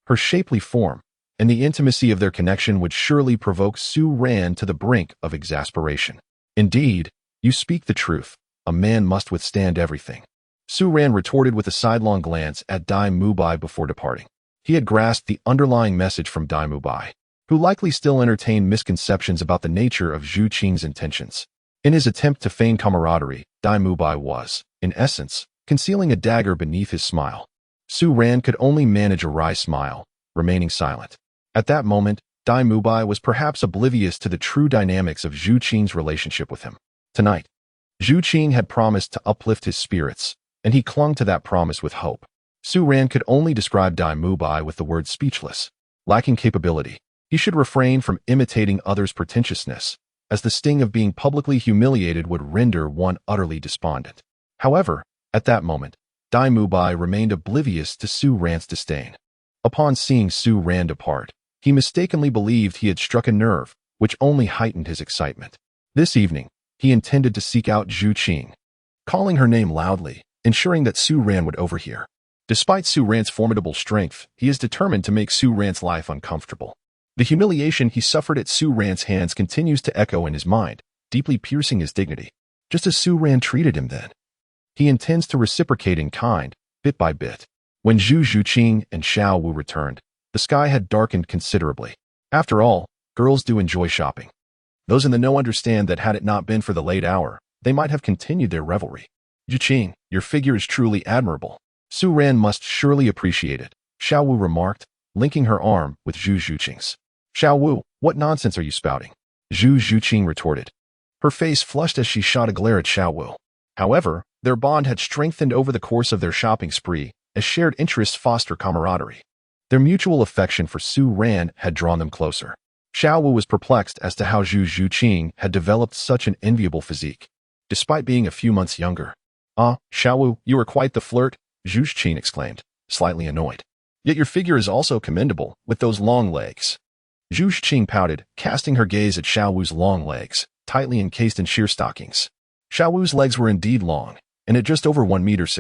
her shapely form, and the intimacy of their connection would surely provoke Su Ran to the brink of exasperation. Indeed, you speak the truth. A man must withstand everything. Su Ran retorted with a sidelong glance at Mu Bai before departing. He had grasped the underlying message from Mu Bai, who likely still entertained misconceptions about the nature of Zhu Qing's intentions. In his attempt to feign camaraderie, Mu Bai was, in essence, concealing a dagger beneath his smile. Su Ran could only manage a wry smile, remaining silent. At that moment, Mu Bai was perhaps oblivious to the true dynamics of Zhu Qing's relationship with him. Tonight, Zhu Zhuqing had promised to uplift his spirits, and he clung to that promise with hope. Su Ran could only describe Mu Bai with the word speechless. Lacking capability, he should refrain from imitating others' pretentiousness, as the sting of being publicly humiliated would render one utterly despondent. However, at that moment, Mu Bai remained oblivious to Su Ran's disdain. Upon seeing Su Ran depart, he mistakenly believed he had struck a nerve, which only heightened his excitement. This evening, he intended to seek out Zhu Zhuqing, calling her name loudly, ensuring that Su Ran would overhear. Despite Su Ran's formidable strength, he is determined to make Su Ran's life uncomfortable. The humiliation he suffered at Su Ran's hands continues to echo in his mind, deeply piercing his dignity. Just as Su Ran treated him then, he intends to reciprocate in kind, bit by bit. When Zhu Zhuqing and Xiao Wu returned, the sky had darkened considerably. After all, girls do enjoy shopping. Those in the know understand that had it not been for the late hour, they might have continued their revelry. Zhuqing, your figure is truly admirable. Su Ran must surely appreciate it, Xiao Wu remarked, linking her arm with Zhu Zhuqing's. Xiao Wu, what nonsense are you spouting? Zhu Zhuqing retorted. Her face flushed as she shot a glare at Xiao Wu. However, their bond had strengthened over the course of their shopping spree, as shared interests foster camaraderie. Their mutual affection for Su Ran had drawn them closer. Xiao Wu was perplexed as to how Zhu Zhuqing had developed such an enviable physique, despite being a few months younger. Ah, Xiao Wu, you are quite the flirt, Zhu Zhuqing exclaimed, slightly annoyed. Yet your figure is also commendable, with those long legs. Zhu Zhuqing pouted, casting her gaze at Xiao Wu's long legs, tightly encased in sheer stockings. Xiao Wu's legs were indeed long, and at just over 1.60 meters.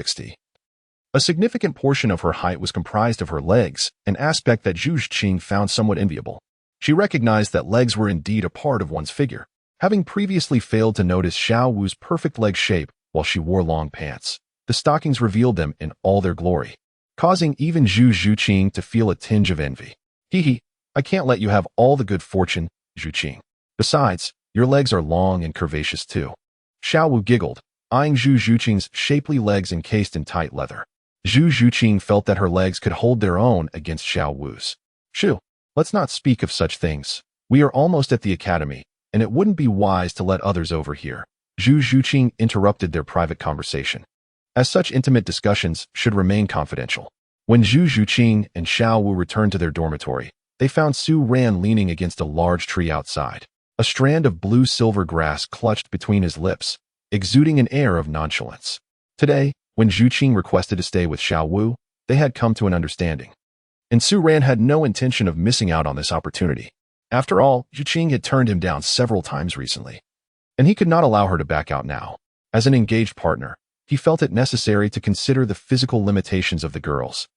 A significant portion of her height was comprised of her legs, an aspect that Zhu Zhuqing found somewhat enviable. She recognized that legs were indeed a part of one's figure. Having previously failed to notice Xiao Wu's perfect leg shape while she wore long pants, the stockings revealed them in all their glory, causing even Zhu Zhuqing to feel a tinge of envy. Hee, I can't let you have all the good fortune, Zhuqing. Besides, your legs are long and curvaceous too. Xiao Wu giggled, eyeing Zhu Zhuqing's shapely legs encased in tight leather. Zhu Zhuqing felt that her legs could hold their own against Xiao Wu's. Shoo, let's not speak of such things. We are almost at the academy, and it wouldn't be wise to let others overhear. Zhu Zhuqing interrupted their private conversation, as such intimate discussions should remain confidential. When Zhu Zhuqing and Xiao Wu returned to their dormitory, they found Su Ran leaning against a large tree outside. A strand of blue-silver grass clutched between his lips, exuding an air of nonchalance. Today, when Zhuqing requested to stay with Xiao Wu, they had come to an understanding. And Su Ran had no intention of missing out on this opportunity. After all, Zhuqing had turned him down several times recently, and he could not allow her to back out now. As an engaged partner, he felt it necessary to consider the physical limitations of the girls.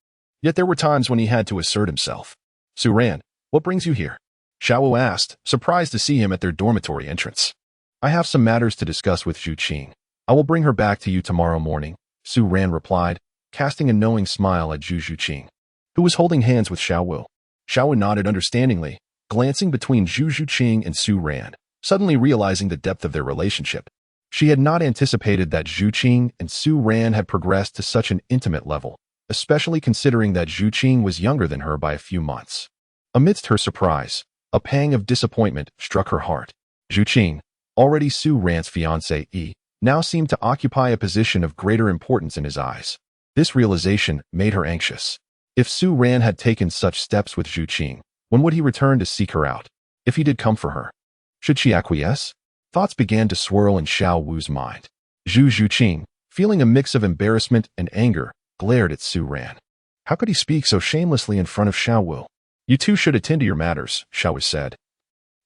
Yet there were times when he had to assert himself. Su Ran, what brings you here? Xiao Wu asked, surprised to see him at their dormitory entrance. I have some matters to discuss with Zhuqing. I will bring her back to you tomorrow morning, Su Ran replied, casting a knowing smile at Zhu Zhuqing, who was holding hands with Xiao Wu. Xiao Wu nodded understandingly, glancing between Zhu Zhuqing and Su Ran, suddenly realizing the depth of their relationship. She had not anticipated that Zhuqing and Su Ran had progressed to such an intimate level, especially considering that Zhuqing was younger than her by a few months. Amidst her surprise, a pang of disappointment struck her heart. Zhuqing, already Su Ran's fiancée, now seemed to occupy a position of greater importance in his eyes. This realization made her anxious. If Su Ran had taken such steps with Zhuqing, when would he return to seek her out? If he did come for her, should she acquiesce? Thoughts began to swirl in Xiao Wu's mind. Zhu Zhuqing, feeling a mix of embarrassment and anger, glared at Su Ran. How could he speak so shamelessly in front of Xiao Wu? You two should attend to your matters, Xiao Wu said,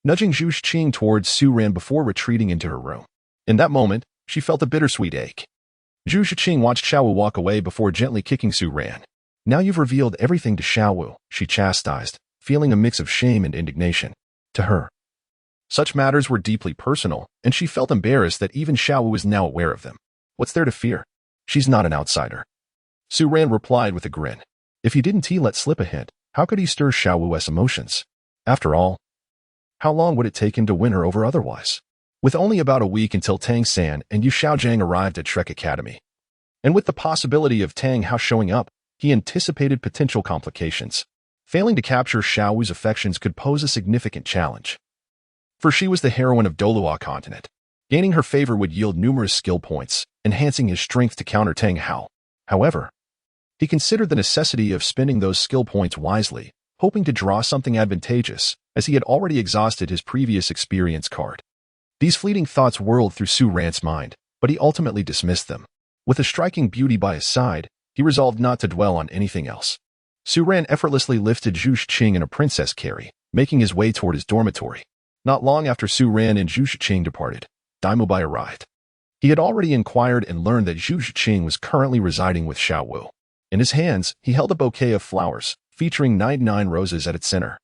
nudging Zhu Zhuqing towards Su Ran before retreating into her room. In that moment, she felt a bittersweet ache. Zhu Zhuqing watched Xiao Wu walk away before gently kicking Su Ran. Now you've revealed everything to Xiao Wu, she chastised, feeling a mix of shame and indignation. To her, such matters were deeply personal, and she felt embarrassed that even Xiao Wu was now aware of them. What's there to fear? She's not an outsider. Su Ran replied with a grin. If he didn't let slip a hint, how could he stir Xiao Wu's emotions? After all, how long would it take him to win her over otherwise? With only about a week until Tang San and Xiao Gang arrived at Trek Academy, and with the possibility of Tang Hao showing up, he anticipated potential complications. Failing to capture Xiao Wu's affections could pose a significant challenge. For she was the heroine of Douluo Continent. Gaining her favor would yield numerous skill points, enhancing his strength to counter Tang Hao. However, he considered the necessity of spending those skill points wisely, hoping to draw something advantageous, as he had already exhausted his previous experience card. These fleeting thoughts whirled through Su Ran's mind, but he ultimately dismissed them. With a striking beauty by his side, he resolved not to dwell on anything else. Su Ran effortlessly lifted Zhu Zhuqing in a princess carry, making his way toward his dormitory. Not long after Su Ran and Zhu Zhuqing departed, Mu Bai arrived. He had already inquired and learned that Zhu Zhuqing was currently residing with Xiao Wu. In his hands, he held a bouquet of flowers, featuring 99 roses at its center.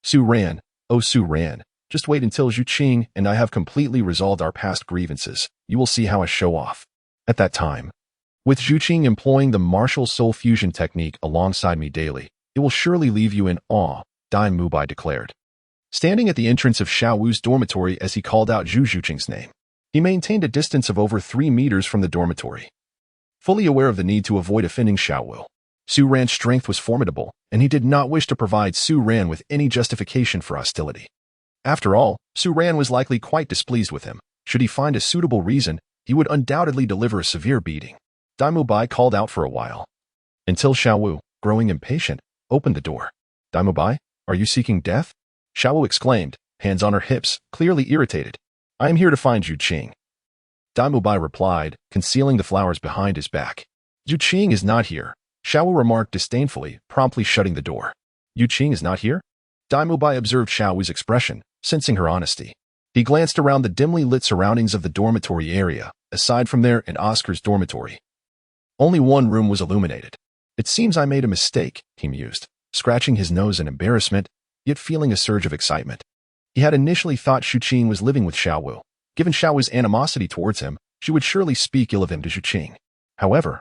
Su Ran, oh Su Ran, just wait until Zhuqing and I have completely resolved our past grievances. You will see how I show off. At that time, with Zhuqing employing the martial soul fusion technique alongside me daily, it will surely leave you in awe, Mu Bai declared. Standing at the entrance of Xiao Wu's dormitory as he called out Zhu Zhuqing's name, he maintained a distance of over 3 meters from the dormitory. Fully aware of the need to avoid offending Xiao Wu, Su Ran's strength was formidable, and he did not wish to provide Su Ran with any justification for hostility. After all, Su Ran was likely quite displeased with him. Should he find a suitable reason, he would undoubtedly deliver a severe beating. Mu Bai called out for a while, until Xiao Wu, growing impatient, opened the door. Mu Bai, are you seeking death? Xiao Wu exclaimed, hands on her hips, clearly irritated. I am here to find Zhuqing. Mu Bai replied, concealing the flowers behind his back. Zhuqing is not here, Xiao Wu remarked disdainfully, promptly shutting the door. Zhuqing is not here? Mu Bai observed Xiao Wu's expression, sensing her honesty. He glanced around the dimly lit surroundings of the dormitory area, aside from their and Oscar's dormitory. Only one room was illuminated. It seems I made a mistake, he mused, scratching his nose in embarrassment, yet feeling a surge of excitement. He had initially thought Zhu Zhuqing was living with Xiao Wu. Given Xiao Wu's animosity towards him, she would surely speak ill of him to Zhu Zhuqing. However,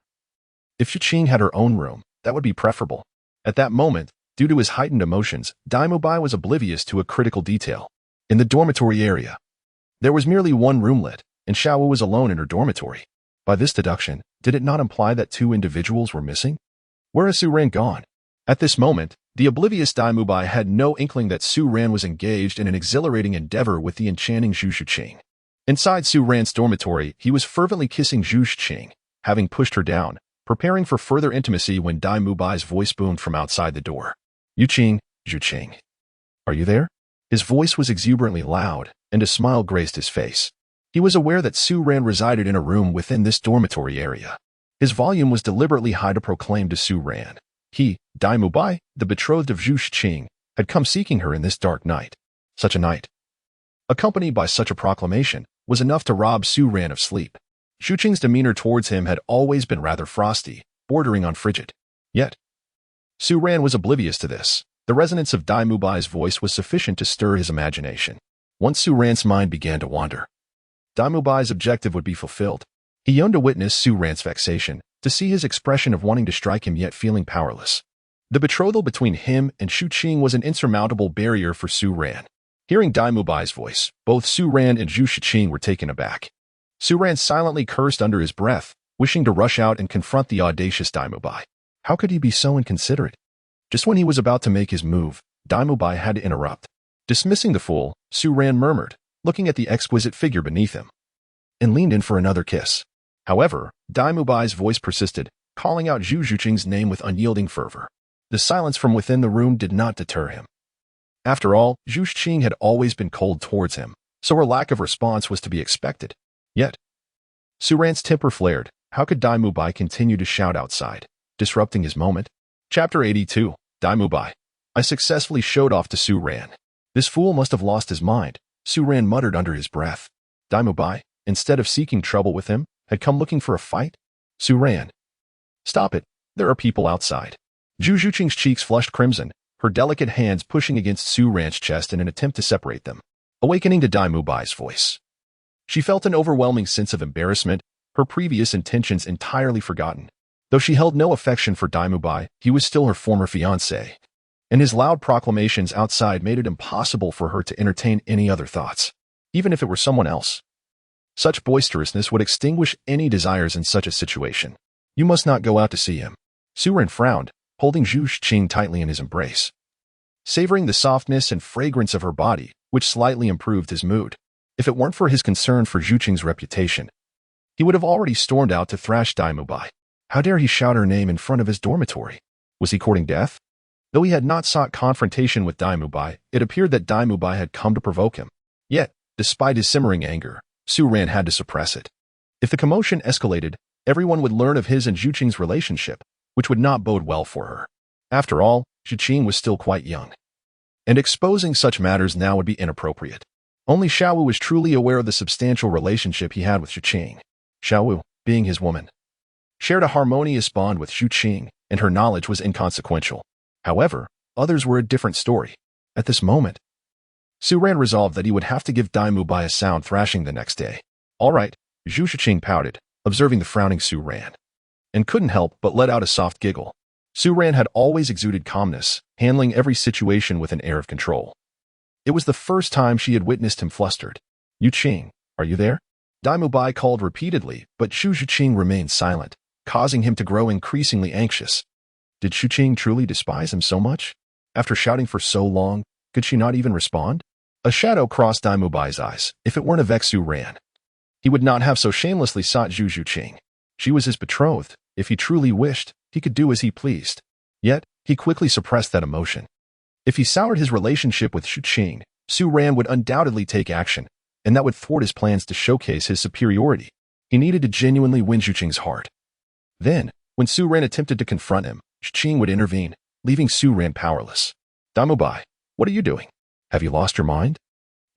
if Zhu Zhuqing had her own room, that would be preferable. At that moment, due to his heightened emotions, Mu Bai was oblivious to a critical detail. In the dormitory area, there was merely one room lit, and Xiao Wu was alone in her dormitory. By this deduction, did it not imply that two individuals were missing? Where is Su Ran gone? At this moment, the oblivious Mu Bai had no inkling that Su Ran was engaged in an exhilarating endeavor with the enchanting Zhu Zhuqing. Inside Su Ran's dormitory, he was fervently kissing Zhu Zhuqing, having pushed her down, preparing for further intimacy when Mu Bai's voice boomed from outside the door. Zhu Zhuqing. Are you there? His voice was exuberantly loud, and a smile graced his face. He was aware that Su Ran resided in a room within this dormitory area. His volume was deliberately high to proclaim to Su Ran. He, Mu Bai, the betrothed of Zhu Zhuqing, had come seeking her in this dark night. Such a night, accompanied by such a proclamation, was enough to rob Su Ran of sleep. Zhu Zhuqing's demeanor towards him had always been rather frosty, bordering on frigid. Yet, Su Ran was oblivious to this. The resonance of Mu Bai's voice was sufficient to stir his imagination. Once Su Ran's mind began to wander, Mu Bai's objective would be fulfilled. He yearned to witness Su Ran's vexation, to see his expression of wanting to strike him yet feeling powerless. The betrothal between him and Zhu Zhuqing was an insurmountable barrier for Su Ran. Hearing Mu Bai's voice, both Su Ran and Zhu Zhuqing were taken aback. Su Ran silently cursed under his breath, wishing to rush out and confront the audacious Mu Bai. How could he be so inconsiderate? Just when he was about to make his move, Mu Bai had to interrupt. Dismissing the fool, Su Ran murmured, looking at the exquisite figure beneath him, and leaned in for another kiss. However, Mu Bai's voice persisted, calling out Zhu Zhuqing's name with unyielding fervor. The silence from within the room did not deter him. After all, Zhu Zhuqing had always been cold towards him, so her lack of response was to be expected. Yet, Su Ran's temper flared. How could Mu Bai continue to shout outside, disrupting his moment? Chapter 82, Mu Bai. I successfully showed off to Su Ran. This fool must have lost his mind, Su Ran muttered under his breath. Mu Bai, instead of seeking trouble with him, had come looking for a fight? Su Ran. Stop it, there are people outside. Zhu Zhuqing's cheeks flushed crimson, her delicate hands pushing against Su Ran's chest in an attempt to separate them, awakening to Mu Bai's voice. She felt an overwhelming sense of embarrassment, her previous intentions entirely forgotten. Though she held no affection for Mu Bai, he was still her former fiancé, and his loud proclamations outside made it impossible for her to entertain any other thoughts, even if it were someone else. Such boisterousness would extinguish any desires in such a situation. You must not go out to see him. Su Ran frowned, holding Zhu Zhuqing tightly in his embrace, savoring the softness and fragrance of her body, which slightly improved his mood. If it weren't for his concern for Zhu Zhuqing's reputation, he would have already stormed out to thrash Mu Bai. How dare he shout her name in front of his dormitory? Was he courting death? Though he had not sought confrontation with Mu Bai, it appeared that Mu Bai had come to provoke him. Yet, despite his simmering anger, Su Ran had to suppress it. If the commotion escalated, everyone would learn of his and Zhu Zhuqing's relationship, which would not bode well for her. After all, Zhu Zhuqing was still quite young, and exposing such matters now would be inappropriate. Only Xiao Wu was truly aware of the substantial relationship he had with Zhu Zhuqing. Xiao Wu, being his woman, shared a harmonious bond with Zhu Zhuqing, and her knowledge was inconsequential. However, others were a different story. At this moment, Su Ran resolved that he would have to give Mu Bai a sound thrashing the next day. All right, Zhu Zhuqing pouted, observing the frowning Su Ran, and couldn't help but let out a soft giggle. Su Ran had always exuded calmness, handling every situation with an air of control. It was the first time she had witnessed him flustered. Zhuqing, are you there? Mu Bai called repeatedly, but Zhu Zhuqing remained silent, causing him to grow increasingly anxious. Did Zhu Zhuqing truly despise him so much? After shouting for so long, could she not even respond? A shadow crossed Mu Bai's eyes. If it weren't a vex Su Ran, he would not have so shamelessly sought Zhu Zhuqing. She was his betrothed. If he truly wished, he could do as he pleased. Yet, he quickly suppressed that emotion. If he soured his relationship with Zhu Zhuqing, Su Ran would undoubtedly take action, and that would thwart his plans to showcase his superiority. He needed to genuinely win Zhu Zhuqing's heart. Then, when Su Ran attempted to confront him, Zhu Zhuqing would intervene, leaving Su Ran powerless. Mu Bai, what are you doing? Have you lost your mind?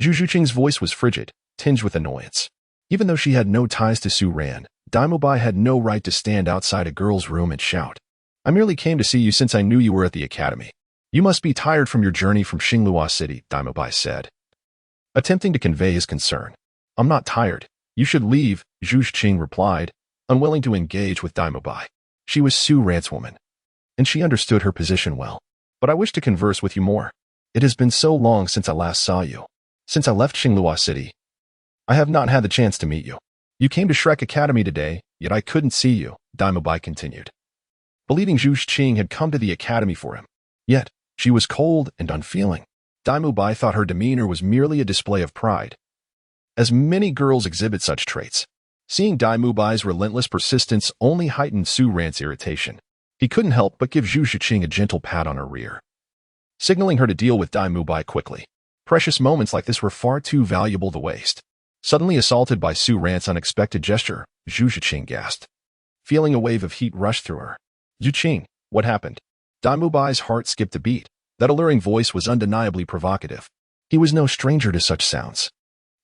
Zhu Zhuqing's voice was frigid, tinged with annoyance. Even though she had no ties to Su Ran, Mu Bai had no right to stand outside a girl's room and shout. I merely came to see you since I knew you were at the academy. You must be tired from your journey from Xinglua City, Mu Bai said. attempting to convey his concern. I'm not tired. You should leave, Zhu Zhuqing replied, unwilling to engage with Mu Bai. She was Su Ran's woman, and she understood her position well. But I wish to converse with you more. It has been so long since I last saw you. Since I left Xinglua City, I have not had the chance to meet you. You came to Shrek Academy today, yet I couldn't see you, Mu Bai continued. Believing Zhu Zhuqing had come to the academy for him. Yet, she was cold and unfeeling. Mu Bai thought her demeanor was merely a display of pride, as many girls exhibit such traits. Seeing Mu Bai's relentless persistence only heightened Su Ran's irritation. He couldn't help but give Zhu Zhuqing a gentle pat on her rear, signaling her to deal with Mu Bai quickly. Precious moments like this were far too valuable to waste. Suddenly assaulted by Su Ran's unexpected gesture, Zhu Zhuqing gasped, feeling a wave of heat rush through her. Zhuqing, what happened? Mu Bai's heart skipped a beat. That alluring voice was undeniably provocative. He was no stranger to such sounds.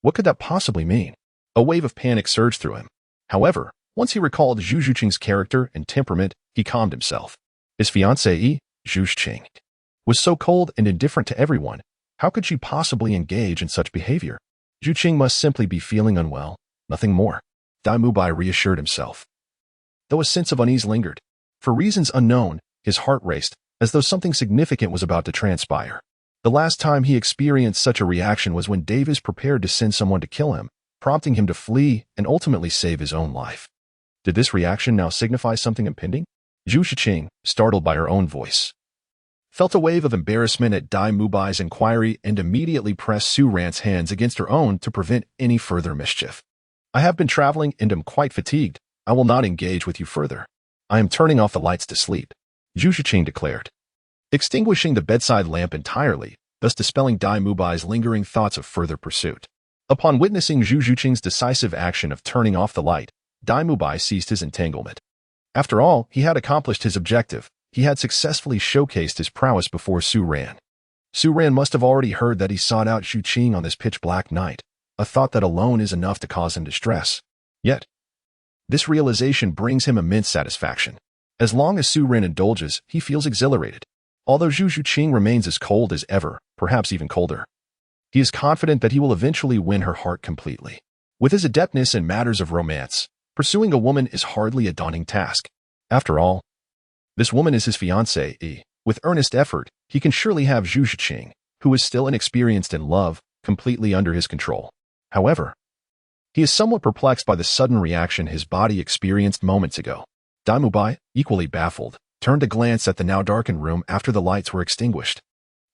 What could that possibly mean? A wave of panic surged through him. However, once he recalled Zhu Zhuqing's character and temperament, he calmed himself. His fiancée, Zhu Zhuqing, was so cold and indifferent to everyone. How could she possibly engage in such behavior? Zhu Zhuqing must simply be feeling unwell, nothing more. Mu Bai reassured himself. Though a sense of unease lingered. For reasons unknown, his heart raced, as though something significant was about to transpire. The last time he experienced such a reaction was when Davis prepared to send someone to kill him, prompting him to flee and ultimately save his own life. Did this reaction now signify something impending? Zhu Zhuqing, startled by her own voice, felt a wave of embarrassment at Mu Bai's inquiry and immediately pressed Su Ran's hands against her own to prevent any further mischief. I have been traveling and am quite fatigued. I will not engage with you further. I am turning off the lights to sleep, Zhu Zhuqing declared, extinguishing the bedside lamp entirely, thus dispelling Mu Bai's lingering thoughts of further pursuit. Upon witnessing Zhu Zhuqing's decisive action of turning off the light, Mu Bai ceased his entanglement. After all, he had accomplished his objective. He had successfully showcased his prowess before Su Ran. Su Ran must have already heard that he sought out Zhuqing on this pitch-black night, a thought that alone is enough to cause him distress. Yet, this realization brings him immense satisfaction. As long as Su Ran indulges, he feels exhilarated. Although Zhu Zhuqing remains as cold as ever, perhaps even colder, he is confident that he will eventually win her heart completely. With his adeptness in matters of romance, pursuing a woman is hardly a daunting task. After all, this woman is his fiancée. With earnest effort, he can surely have Zhu Zhuqing, who is still inexperienced in love, completely under his control. However, he is somewhat perplexed by the sudden reaction his body experienced moments ago. Mu Bai, equally baffled, turned to glance at the now darkened room after the lights were extinguished.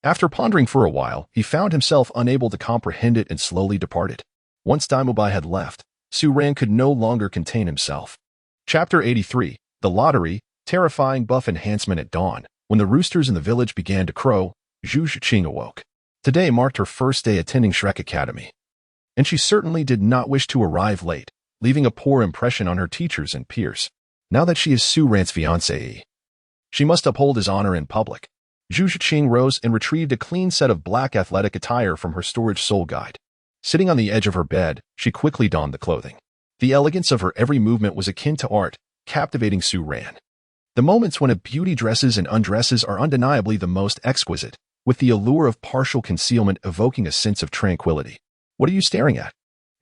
After pondering for a while, he found himself unable to comprehend it and slowly departed. Once Mu Bai had left, Su Ran could no longer contain himself. Chapter 83, The Lottery, Terrifying Buff Enhancement at Dawn. When the roosters in the village began to crow, Zhu Zhuqing awoke. Today marked her first day attending Shrek Academy, and she certainly did not wish to arrive late, leaving a poor impression on her teachers and peers. Now that she is Su Ran's fiancée, she must uphold his honor in public. Zhu Zhuqing rose and retrieved a clean set of black athletic attire from her storage soul guide. Sitting on the edge of her bed, she quickly donned the clothing. The elegance of her every movement was akin to art, captivating Su Ran. The moments when a beauty dresses and undresses are undeniably the most exquisite, with the allure of partial concealment evoking a sense of tranquility. What are you staring at?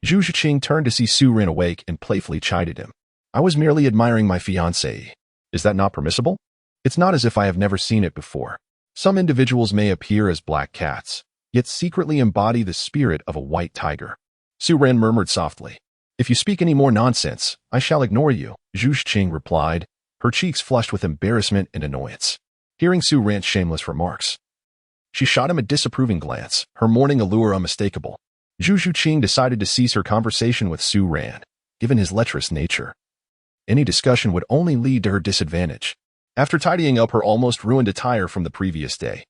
Zhu Zhuqing turned to see Su Ran awake and playfully chided him. I was merely admiring my fiancée. Is that not permissible? It's not as if I have never seen it before. Some individuals may appear as black cats, yet secretly embody the spirit of a white tiger. Su Ran murmured softly. If you speak any more nonsense, I shall ignore you, Zhu Zhuqing replied, her cheeks flushed with embarrassment and annoyance. Hearing Su Ran's shameless remarks, she shot him a disapproving glance, her morning allure unmistakable. Zhu Zhuqing decided to cease her conversation with Su Ran, given his lecherous nature. Any discussion would only lead to her disadvantage. After tidying up her almost ruined attire from the previous day,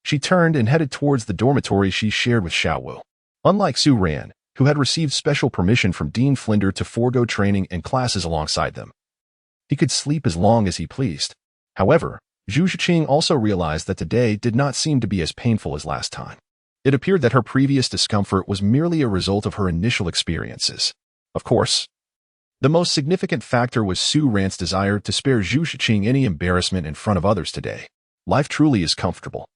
she turned and headed towards the dormitory she shared with Xiao. Unlike Su Ran, who had received special permission from Dean Flinder to forego training and classes alongside them, he could sleep as long as he pleased. However, Zhu Zhuqing also realized that today did not seem to be as painful as last time. It appeared that her previous discomfort was merely a result of her initial experiences. Of course, the most significant factor was Su Ran's desire to spare Zhu Zhuqing any embarrassment in front of others today. Life truly is comfortable.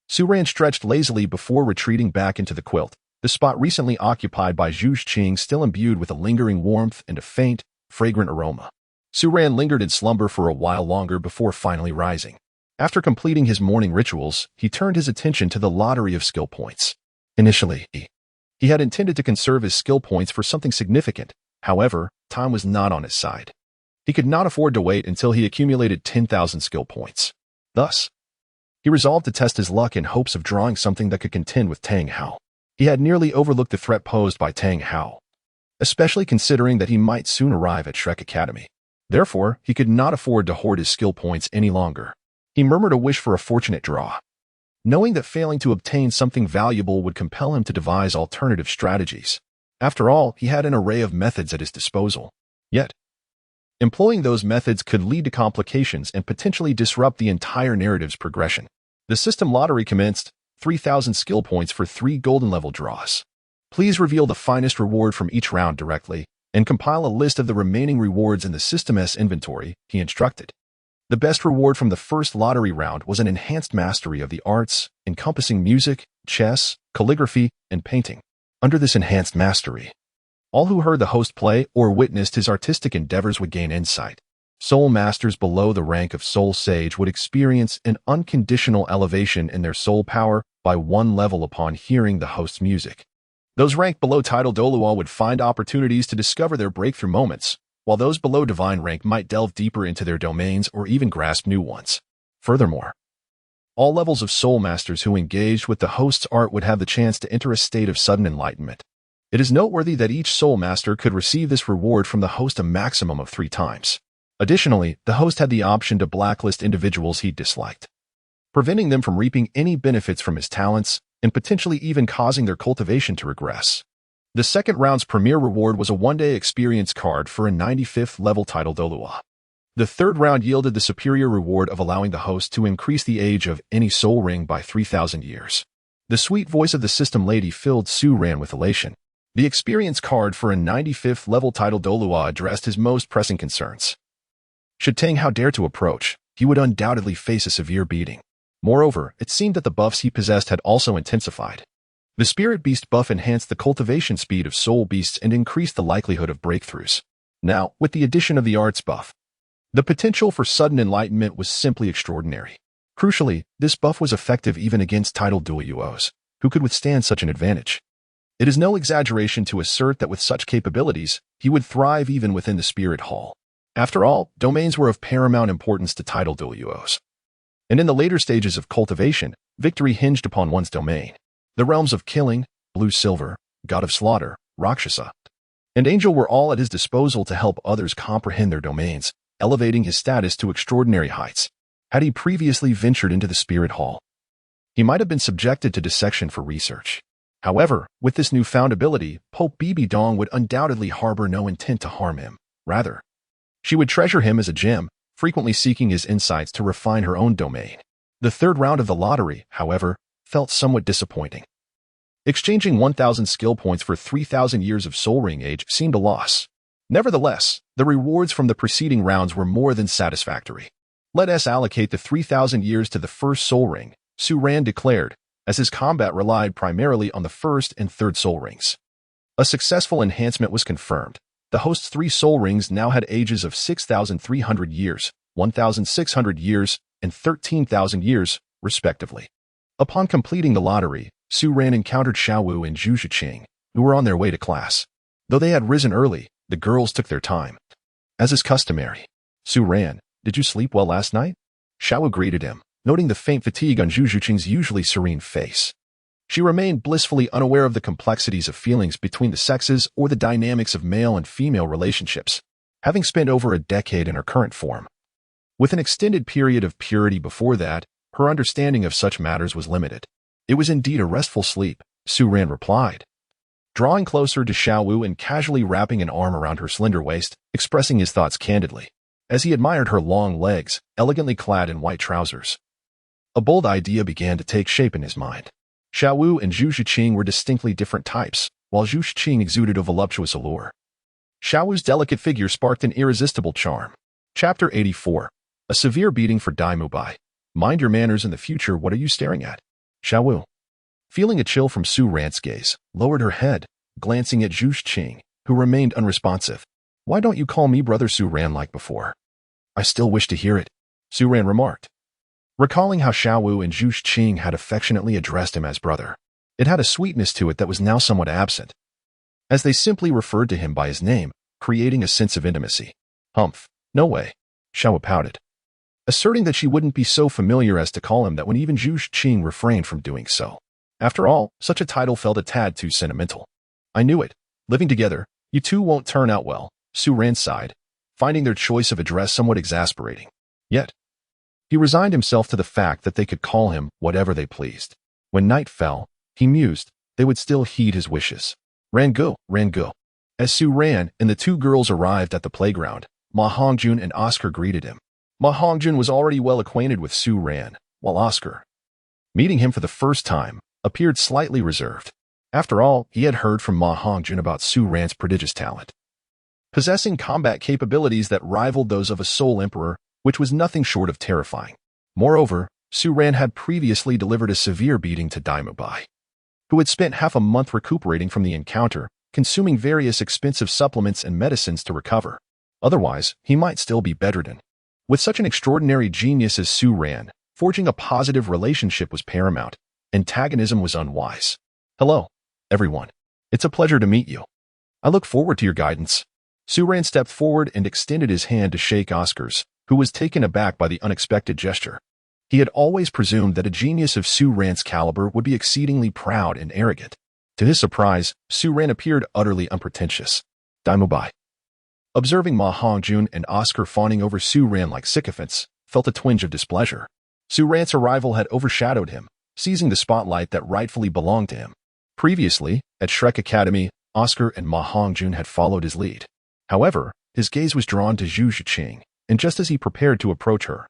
Su Ran stretched lazily before retreating back into the quilt. the spot recently occupied by Zhu Zhuqing still imbued with a lingering warmth and a faint, fragrant aroma. Su Ran lingered in slumber for a while longer before finally rising. After completing his morning rituals, he turned his attention to the lottery of skill points. Initially, he had intended to conserve his skill points for something significant. However, time was not on his side. He could not afford to wait until he accumulated 10,000 skill points. Thus, he resolved to test his luck in hopes of drawing something that could contend with Tang Hao. He had nearly overlooked the threat posed by Tang Hao, especially considering that he might soon arrive at Shrek Academy. Therefore, he could not afford to hoard his skill points any longer. He murmured a wish for a fortunate draw, knowing that failing to obtain something valuable would compel him to devise alternative strategies. After all, he had an array of methods at his disposal. Yet, employing those methods could lead to complications and potentially disrupt the entire narrative's progression. The system lottery commenced, 3,000 skill points for 3 golden level draws. Please reveal the finest reward from each round directly, and compile a list of the remaining rewards in the system's inventory, he instructed. The best reward from the first lottery round was an enhanced mastery of the arts, encompassing music, chess, calligraphy, and painting. Under this enhanced mastery, all who heard the host play or witnessed his artistic endeavors would gain insight. Soul masters below the rank of soul sage would experience an unconditional elevation in their soul power by 1 level upon hearing the host's music. Those ranked below title Douluo would find opportunities to discover their breakthrough moments, while those below divine rank might delve deeper into their domains or even grasp new ones. Furthermore, all levels of soul masters who engaged with the host's art would have the chance to enter a state of sudden enlightenment. It is noteworthy that each soul master could receive this reward from the host a maximum of 3 times. Additionally, the host had the option to blacklist individuals he disliked, preventing them from reaping any benefits from his talents and potentially even causing their cultivation to regress. The second round's premier reward was a 1-day experience card for a 95th level title Douluo. The third round yielded the superior reward of allowing the host to increase the age of any soul ring by 3,000 years. The sweet voice of the system lady filled Su Ran with elation. The experience card for a 95th level title Douluo addressed his most pressing concerns. Should Tang Hao dare to approach, he would undoubtedly face a severe beating. Moreover, it seemed that the buffs he possessed had also intensified. The Spirit Beast buff enhanced the cultivation speed of soul beasts and increased the likelihood of breakthroughs. Now, with the addition of the arts buff, the potential for sudden enlightenment was simply extraordinary. Crucially, this buff was effective even against titled Douluos, who could withstand such an advantage. It is no exaggeration to assert that with such capabilities, he would thrive even within the Spirit Hall. After all, domains were of paramount importance to titled Douluos. And in the later stages of cultivation, victory hinged upon one's domain. The realms of Qilin, Blue Silver, God of Slaughter, Rakshasa, and Angel were all at his disposal to help others comprehend their domains, elevating his status to extraordinary heights. Had he previously ventured into the Spirit Hall, he might have been subjected to dissection for research. However, with this newfound ability, Pope Bibi Dong would undoubtedly harbor no intent to harm him. Rather, she would treasure him as a gem, frequently seeking his insights to refine her own domain. The third round of the lottery, however, felt somewhat disappointing. Exchanging 1,000 skill points for 3,000 years of soul ring age seemed a loss. Nevertheless, the rewards from the preceding rounds were more than satisfactory. Let us allocate the 3,000 years to the first soul ring, Su Ran declared, as his combat relied primarily on the first and third soul rings. A successful enhancement was confirmed. The host's 3 soul rings now had ages of 6,300 years, 1,600 years, and 13,000 years, respectively. Upon completing the lottery, Su Ran encountered Xiao and Zhu Zhuqing, who were on their way to class. Though they had risen early, the girls took their time. As is customary, Su Ran, did you sleep well last night? Xiao greeted him, noting the faint fatigue on Zhu Zhuqing's usually serene face. She remained blissfully unaware of the complexities of feelings between the sexes or the dynamics of male and female relationships, having spent over a decade in her current form. With an extended period of purity before that, her understanding of such matters was limited. It was indeed a restful sleep, Su Ran replied, drawing closer to Xiao and casually wrapping an arm around her slender waist, expressing his thoughts candidly, as he admired her long legs, elegantly clad in white trousers. A bold idea began to take shape in his mind. Xiao and Zhu Zhuqing were distinctly different types, while Zhu Zhuqing exuded a voluptuous allure. Xiao's delicate figure sparked an irresistible charm. Chapter 84. A severe beating for Mu Bai. Mind your manners in the future, what are you staring at? Xiao. Feeling a chill from Su Ran's gaze, lowered her head, glancing at Zhu Zhuqing, who remained unresponsive. Why don't you call me Brother Su Ran like before? I still wish to hear it, Su Ran remarked. Recalling how Xiao Wu and Zhu Zhuqing had affectionately addressed him as brother, it had a sweetness to it that was now somewhat absent, as they simply referred to him by his name, creating a sense of intimacy. Humph, no way, Xiao Wu pouted, asserting that she wouldn't be so familiar as to call him that when even Zhu Zhuqing refrained from doing so. After all, such a title felt a tad too sentimental. I knew it. Living together, you two won't turn out well, Su Ran sighed, finding their choice of address somewhat exasperating. Yet, he resigned himself to the fact that they could call him whatever they pleased. When night fell, he mused, they would still heed his wishes. Rango. As Su Ran and the two girls arrived at the playground, Ma Hongjun and Oscar greeted him. Ma Hongjun was already well acquainted with Su Ran, while Oscar, meeting him for the first time, appeared slightly reserved. After all, he had heard from Ma Hongjun about Su Ran's prodigious talent, possessing combat capabilities that rivaled those of a Soul Emperor, which was nothing short of terrifying. Moreover, Su Ran had previously delivered a severe beating to Mu Bai, who had spent half a month recuperating from the encounter, consuming various expensive supplements and medicines to recover. Otherwise, he might still be bedridden. With such an extraordinary genius as Su Ran, forging a positive relationship was paramount. Antagonism was unwise. Hello, everyone. It's a pleasure to meet you. I look forward to your guidance. Su Ran stepped forward and extended his hand to shake Oscar's, who was taken aback by the unexpected gesture. He had always presumed that a genius of Su Ran's caliber would be exceedingly proud and arrogant. To his surprise, Su Ran appeared utterly unpretentious. Mu Bai, observing Ma Hongjun and Oscar fawning over Su Ran like sycophants, felt a twinge of displeasure. Su Ran's arrival had overshadowed him, seizing the spotlight that rightfully belonged to him. Previously, at Shrek Academy, Oscar and Ma Hongjun had followed his lead. However, his gaze was drawn to Zhu Zhuqing, and just as he prepared to approach her,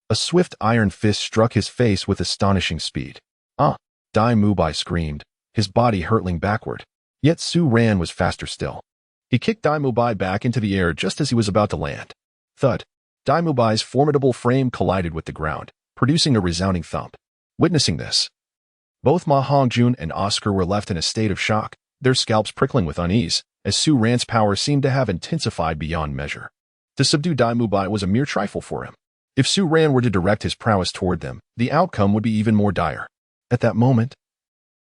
a swift iron fist struck his face with astonishing speed. Ah! Mu Bai screamed, his body hurtling backward. Yet Su Ran was faster still. He kicked Mu Bai back into the air just as he was about to land. Thud! Mu Bai's formidable frame collided with the ground, producing a resounding thump. Witnessing this, both Ma Hongjun and Oscar were left in a state of shock, their scalps prickling with unease, as Su Ran's power seemed to have intensified beyond measure. To subdue Mu Bai was a mere trifle for him. If Su Ran were to direct his prowess toward them, the outcome would be even more dire. At that moment,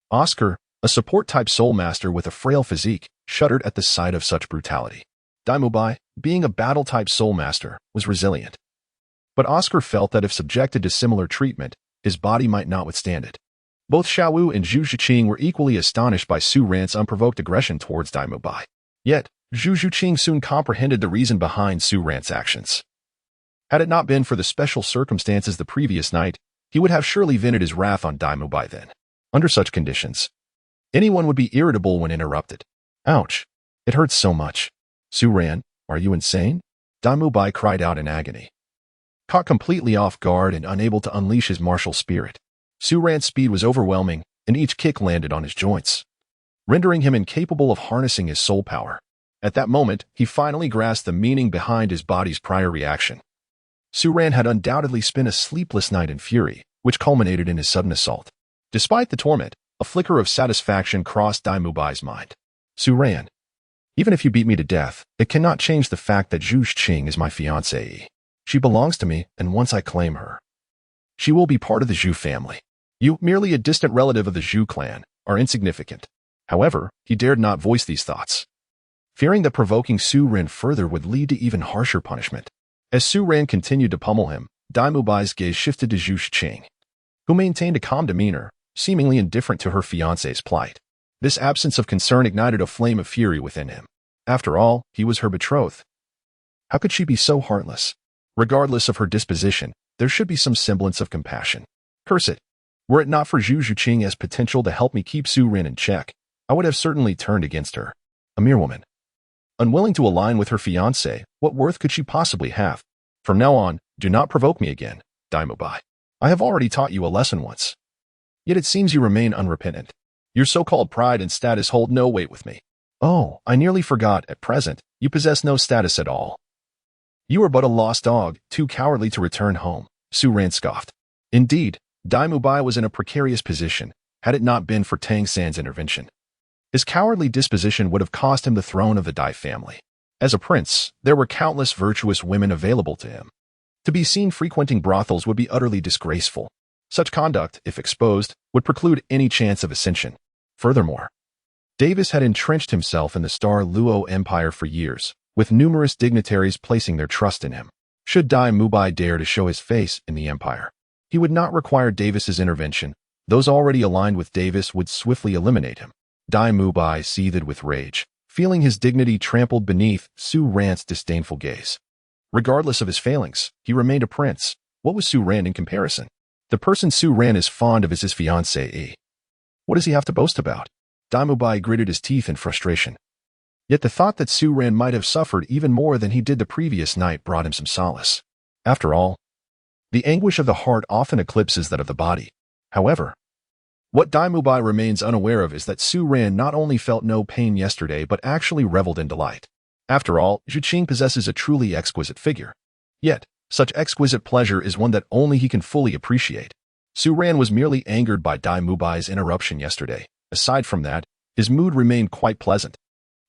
Oscar, a support-type soul master with a frail physique, shuddered at the sight of such brutality. Mu Bai, being a battle-type soul master, was resilient. But Oscar felt that if subjected to similar treatment, his body might not withstand it. Both Xiao Wu and Zhu Zhuqing were equally astonished by Su Ran's unprovoked aggression towards Mu Bai. Yet, Zhu Zhuqing soon comprehended the reason behind Su Ran's actions. Had it not been for the special circumstances the previous night, he would have surely vented his wrath on Mu Bai then. Under such conditions, anyone would be irritable when interrupted. Ouch! It hurts so much. Su Ran, are you insane? Mu Bai cried out in agony. Caught completely off guard and unable to unleash his martial spirit, Su Ran's speed was overwhelming, and each kick landed on his joints, rendering him incapable of harnessing his soul power. At that moment, he finally grasped the meaning behind his body's prior reaction. Su Ran had undoubtedly spent a sleepless night in fury, which culminated in his sudden assault. Despite the torment, a flicker of satisfaction crossed Mu Bai's mind. Su Ran, even if you beat me to death, it cannot change the fact that Zhu Zhuqing is my fiancée. She belongs to me, and once I claim her, she will be part of the Zhu family. You, merely a distant relative of the Zhu clan, are insignificant. However, he dared not voice these thoughts, fearing that provoking Su Ran further would lead to even harsher punishment. As Su Ran continued to pummel him, Mu Bai's gaze shifted to Zhu Zhuqing, who maintained a calm demeanor, seemingly indifferent to her fiancé's plight. This absence of concern ignited a flame of fury within him. After all, he was her betrothed. How could she be so heartless? Regardless of her disposition, there should be some semblance of compassion. Curse it! Were it not for Zhu Zhuqing as potential to help me keep Su Ran in check, I would have certainly turned against her. A mere woman, unwilling to align with her fiancé, what worth could she possibly have? From now on, do not provoke me again, Mu Bai. I have already taught you a lesson once. Yet it seems you remain unrepentant. Your so-called pride and status hold no weight with me. Oh, I nearly forgot, at present, you possess no status at all. You are but a lost dog, too cowardly to return home, Su Ran scoffed. Indeed, Mu Bai was in a precarious position, had it not been for Tang San's intervention. His cowardly disposition would have cost him the throne of the Dai family. As a prince, there were countless virtuous women available to him. To be seen frequenting brothels would be utterly disgraceful. Such conduct, if exposed, would preclude any chance of ascension. Furthermore, Davis had entrenched himself in the Star Luo Empire for years, with numerous dignitaries placing their trust in him. Should Mu Bai dare to show his face in the empire, he would not require Davis's intervention. Those already aligned with Davis would swiftly eliminate him. Mu Bai seethed with rage, feeling his dignity trampled beneath Su Ran's disdainful gaze. Regardless of his failings, he remained a prince. What was Su Ran in comparison? The person Su Ran is fond of is his fiancée. What does he have to boast about? Mu Bai gritted his teeth in frustration. Yet the thought that Su Ran might have suffered even more than he did the previous night brought him some solace. After all, the anguish of the heart often eclipses that of the body. However, what Mu Bai remains unaware of is that Su Ran not only felt no pain yesterday but actually reveled in delight. After all, Zhu Zhuqing possesses a truly exquisite figure. Yet, such exquisite pleasure is one that only he can fully appreciate. Su Ran was merely angered by Mu Bai's interruption yesterday. Aside from that, his mood remained quite pleasant.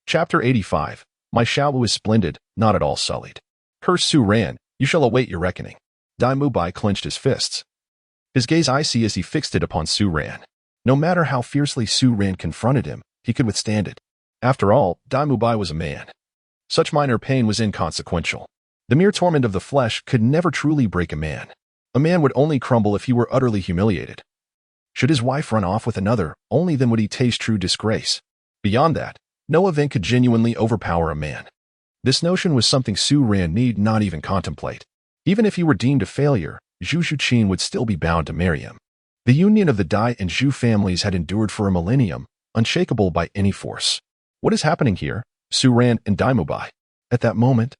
Chapter 85. My Xiao is splendid, not at all sullied. Curse Su Ran, you shall await your reckoning. Mu Bai clenched his fists. His gaze icy as he fixed it upon Su Ran. No matter how fiercely Su Ran confronted him, he could withstand it. After all, Mu Bai was a man. Such minor pain was inconsequential. The mere torment of the flesh could never truly break a man. A man would only crumble if he were utterly humiliated. Should his wife run off with another, only then would he taste true disgrace. Beyond that, no event could genuinely overpower a man. This notion was something Su Ran need not even contemplate. Even if he were deemed a failure, Zhu Zhuqing would still be bound to marry him. The union of the Dai and Zhu families had endured for a millennium, unshakable by any force. What is happening here? Su Ran and Mu Bai. At that moment,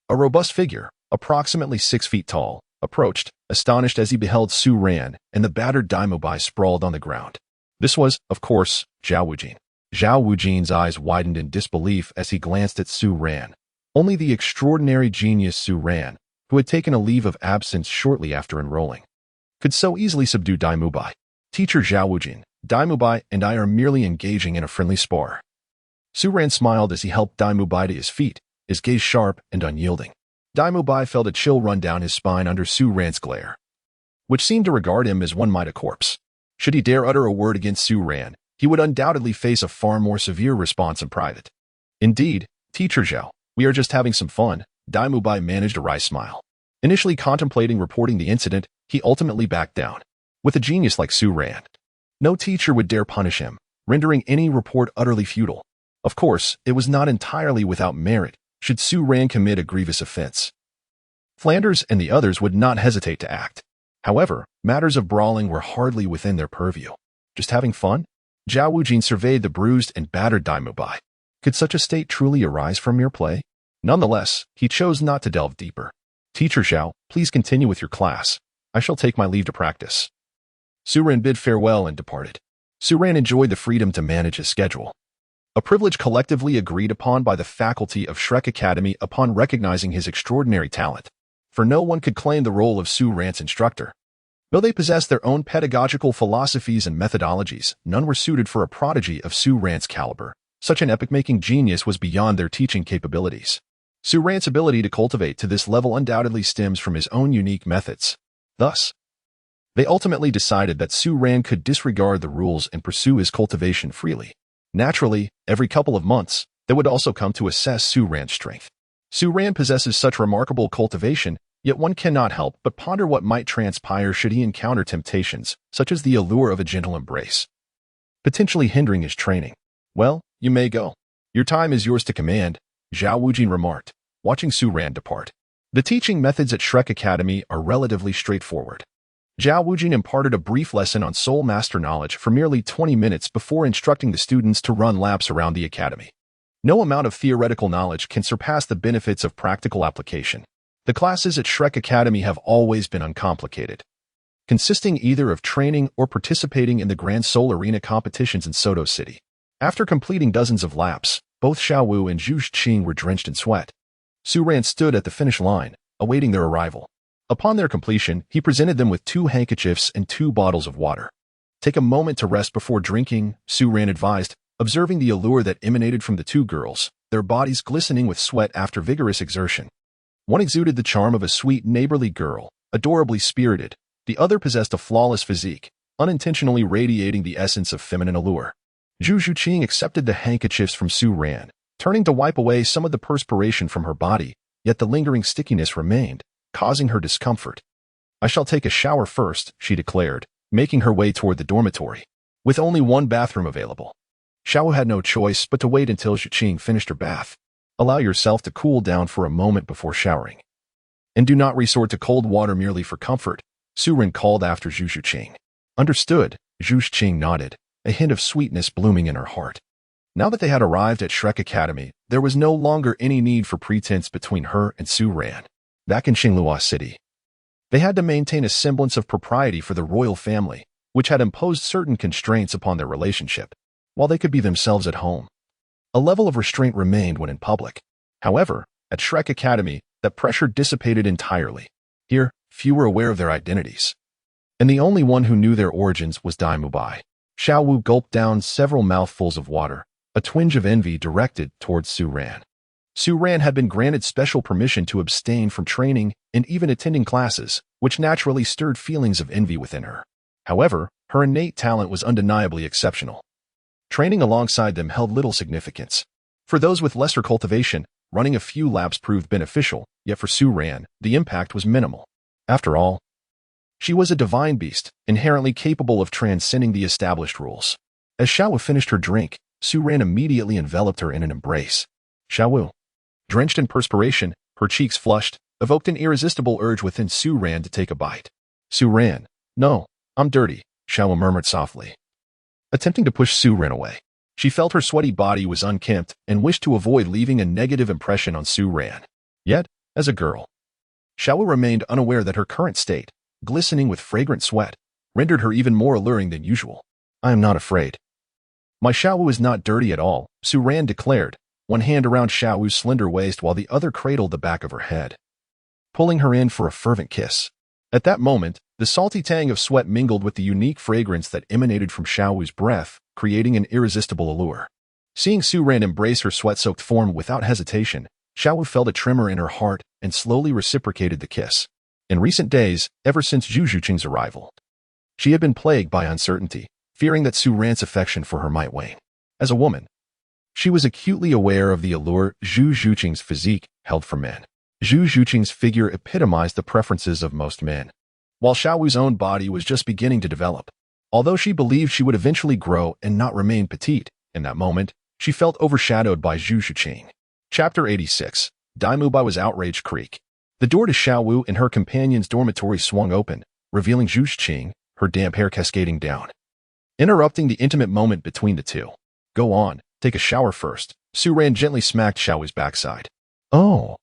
a robust figure, approximately 6 feet tall, approached, astonished as he beheld Su Ran and the battered Mu Bai sprawled on the ground. This was, of course, Xiao Wujing. Xiao Wujing's eyes widened in disbelief as he glanced at Su Ran. Only the extraordinary genius Su Ran, who had taken a leave of absence shortly after enrolling, could so easily subdue Mu Bai. Teacher Xiao Wujing, Mu Bai and I are merely engaging in a friendly spar. Su Ran smiled as he helped Mu Bai to his feet, his gaze sharp and unyielding. Mu Bai felt a chill run down his spine under Su Ran's glare, which seemed to regard him as one might a corpse. Should he dare utter a word against Su Ran, he would undoubtedly face a far more severe response in private. Indeed, Teacher Xiao, we are just having some fun. Mu Bai managed a wry smile. Initially contemplating reporting the incident, he ultimately backed down. With a genius like Su Ran, no teacher would dare punish him, rendering any report utterly futile. Of course, it was not entirely without merit, should Su Ran commit a grievous offense. Flanders and the others would not hesitate to act. However, matters of brawling were hardly within their purview. Just having fun? Xiao Wujing surveyed the bruised and battered Mu Bai. Could such a state truly arise from mere play? Nonetheless, he chose not to delve deeper. Teacher Xiao, please continue with your class. I shall take my leave to practice. Su Ran bid farewell and departed. Su Ran enjoyed the freedom to manage his schedule, a privilege collectively agreed upon by the faculty of Shrek Academy upon recognizing his extraordinary talent. For no one could claim the role of Su Ran's instructor. Though they possessed their own pedagogical philosophies and methodologies, none were suited for a prodigy of Su Ran's caliber. Such an epic-making genius was beyond their teaching capabilities. Su Ran's ability to cultivate to this level undoubtedly stems from his own unique methods. Thus, they ultimately decided that Su Ran could disregard the rules and pursue his cultivation freely. Naturally, every couple of months, they would also come to assess Su Ran's strength. Su Ran possesses such remarkable cultivation, yet one cannot help but ponder what might transpire should he encounter temptations, such as the allure of a gentle embrace, potentially hindering his training. Well, you may go. Your time is yours to command, Xiao Wujing remarked, watching Su Ran depart. The teaching methods at Shrek Academy are relatively straightforward. Xiao Wujing imparted a brief lesson on soul master knowledge for merely 20 minutes before instructing the students to run laps around the academy. No amount of theoretical knowledge can surpass the benefits of practical application. The classes at Shrek Academy have always been uncomplicated, consisting either of training or participating in the Grand Soul Arena competitions in Soto City. After completing dozens of laps, both Xiao Wu and Zhu Zhuqing were drenched in sweat. Su Ran stood at the finish line, awaiting their arrival. Upon their completion, he presented them with 2 handkerchiefs and 2 bottles of water. Take a moment to rest before drinking, Su Ran advised, observing the allure that emanated from the two girls, their bodies glistening with sweat after vigorous exertion. One exuded the charm of a sweet, neighborly girl, adorably spirited. The other possessed a flawless physique, unintentionally radiating the essence of feminine allure. Zhu Zhuqing accepted the handkerchiefs from Su Ran, turning to wipe away some of the perspiration from her body, yet the lingering stickiness remained, causing her discomfort. "I shall take a shower first," she declared, making her way toward the dormitory. With only one bathroom available, Xiao had no choice but to wait until Zhuqing finished her bath. Allow yourself to cool down for a moment before showering. And do not resort to cold water merely for comfort, Su Ran called after Zhu Zhuqing. Understood, Zhu Zhuqing nodded, a hint of sweetness blooming in her heart. Now that they had arrived at Shrek Academy, there was no longer any need for pretense between her and Su Ran. Back in Xinglua City, they had to maintain a semblance of propriety for the royal family, which had imposed certain constraints upon their relationship, while they could be themselves at home. A level of restraint remained when in public. However, at Shrek Academy, that pressure dissipated entirely. Here, few were aware of their identities, and the only one who knew their origins was Mu Bai. Xiao Wu gulped down several mouthfuls of water, a twinge of envy directed towards Su Ran. Su Ran had been granted special permission to abstain from training and even attending classes, which naturally stirred feelings of envy within her. However, her innate talent was undeniably exceptional. Training alongside them held little significance. For those with lesser cultivation, running a few laps proved beneficial, yet for Su Ran, the impact was minimal. After all, she was a divine beast, inherently capable of transcending the established rules. As Xiao Wu finished her drink, Su Ran immediately enveloped her in an embrace. Xiao Wu, drenched in perspiration, her cheeks flushed, evoked an irresistible urge within Su Ran to take a bite. Su Ran, "No, I'm dirty," Xiao Wu murmured softly. Attempting to push Su Ran away, she felt her sweaty body was unkempt and wished to avoid leaving a negative impression on Su Ran. Yet, as a girl, Xiao Wu remained unaware that her current state, glistening with fragrant sweat, rendered her even more alluring than usual. "I am not afraid. My Xiao Wu is not dirty at all," Su Ran declared, one hand around Xiao Wu's slender waist while the other cradled the back of her head, pulling her in for a fervent kiss. At that moment, the salty tang of sweat mingled with the unique fragrance that emanated from Xiao Wu's breath, creating an irresistible allure. Seeing Su Ran embrace her sweat-soaked form without hesitation, Xiao Wu felt a tremor in her heart and slowly reciprocated the kiss. In recent days, ever since Zhu Zhuqing's arrival, she had been plagued by uncertainty, fearing that Su Ran's affection for her might wane. As a woman, she was acutely aware of the allure Zhu Zhuqing's physique held for men. Zhu Zhuqing's figure epitomized the preferences of most men, while Xiao Wu's own body was just beginning to develop. Although she believed she would eventually grow and not remain petite, in that moment, she felt overshadowed by Zhu Zhuqing. Chapter 86. Mu Bai was outraged creek. The door to Xiao Wu and her companion's dormitory swung open, revealing Zhu Zhuqing, her damp hair cascading down, interrupting the intimate moment between the two. "Go on, take a shower first." Su Ran gently smacked Xiao Wu's backside. "Oh."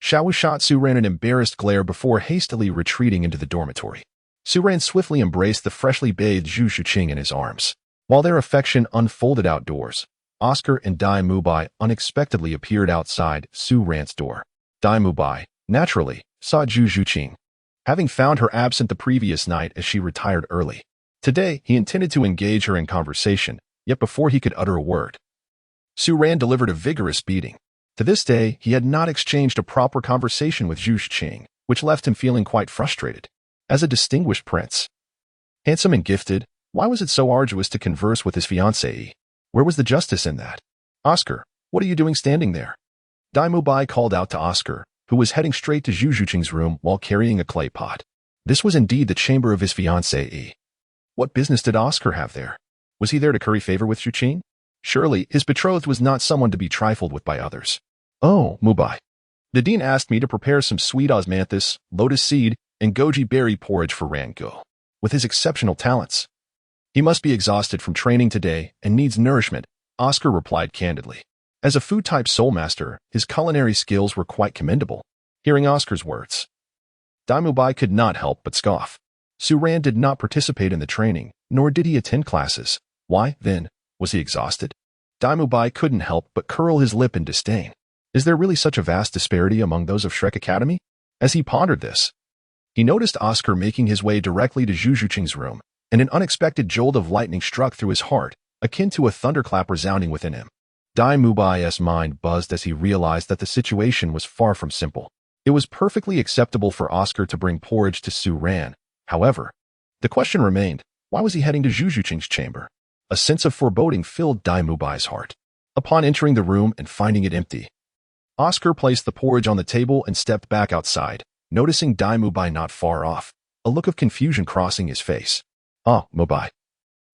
Xiao Wu shot Su Ran an embarrassed glare before hastily retreating into the dormitory. Su Ran swiftly embraced the freshly bathed Zhu Zhuqing in his arms. While their affection unfolded outdoors, Oscar and Mu Bai unexpectedly appeared outside Su Ran's door. Mu Bai, naturally, saw Zhu Zhuqing, having found her absent the previous night as she retired early. Today, he intended to engage her in conversation, yet before he could utter a word, Su Ran delivered a vigorous beating. To this day, he had not exchanged a proper conversation with Zhu Zhuqing, which left him feeling quite frustrated. As a distinguished prince, handsome and gifted, why was it so arduous to converse with his fiancée? Where was the justice in that? "Oscar, what are you doing standing there?" Mu Bai called out to Oscar, who was heading straight to Zhu Zhuqing's room while carrying a clay pot. This was indeed the chamber of his fiancée. What business did Oscar have there? Was he there to curry favor with Zhuqing? Surely, his betrothed was not someone to be trifled with by others. "Oh, Mu Bai. The dean asked me to prepare some sweet osmanthus, lotus seed, and goji berry porridge for Rango. With his exceptional talents, he must be exhausted from training today and needs nourishment," Oscar replied candidly. As a food-type soulmaster, his culinary skills were quite commendable. Hearing Oscar's words, Mu Bai could not help but scoff. Su Ran did not participate in the training, nor did he attend classes. Why, then, was he exhausted? Mu Bai couldn't help but curl his lip in disdain. Is there really such a vast disparity among those of Shrek Academy? As he pondered this, he noticed Oscar making his way directly to Zhu Zhuqing's room, and an unexpected jolt of lightning struck through his heart, akin to a thunderclap resounding within him. Mu Bai's mind buzzed as he realized that the situation was far from simple. It was perfectly acceptable for Oscar to bring porridge to Su Ran. However, the question remained, why was he heading to Zhu Zhuqing's chamber? A sense of foreboding filled Mu Bai's heart. Upon entering the room and finding it empty, Oscar placed the porridge on the table and stepped back outside, noticing Mu Bai not far off, a look of confusion crossing his face. "Ah, Mu Bai.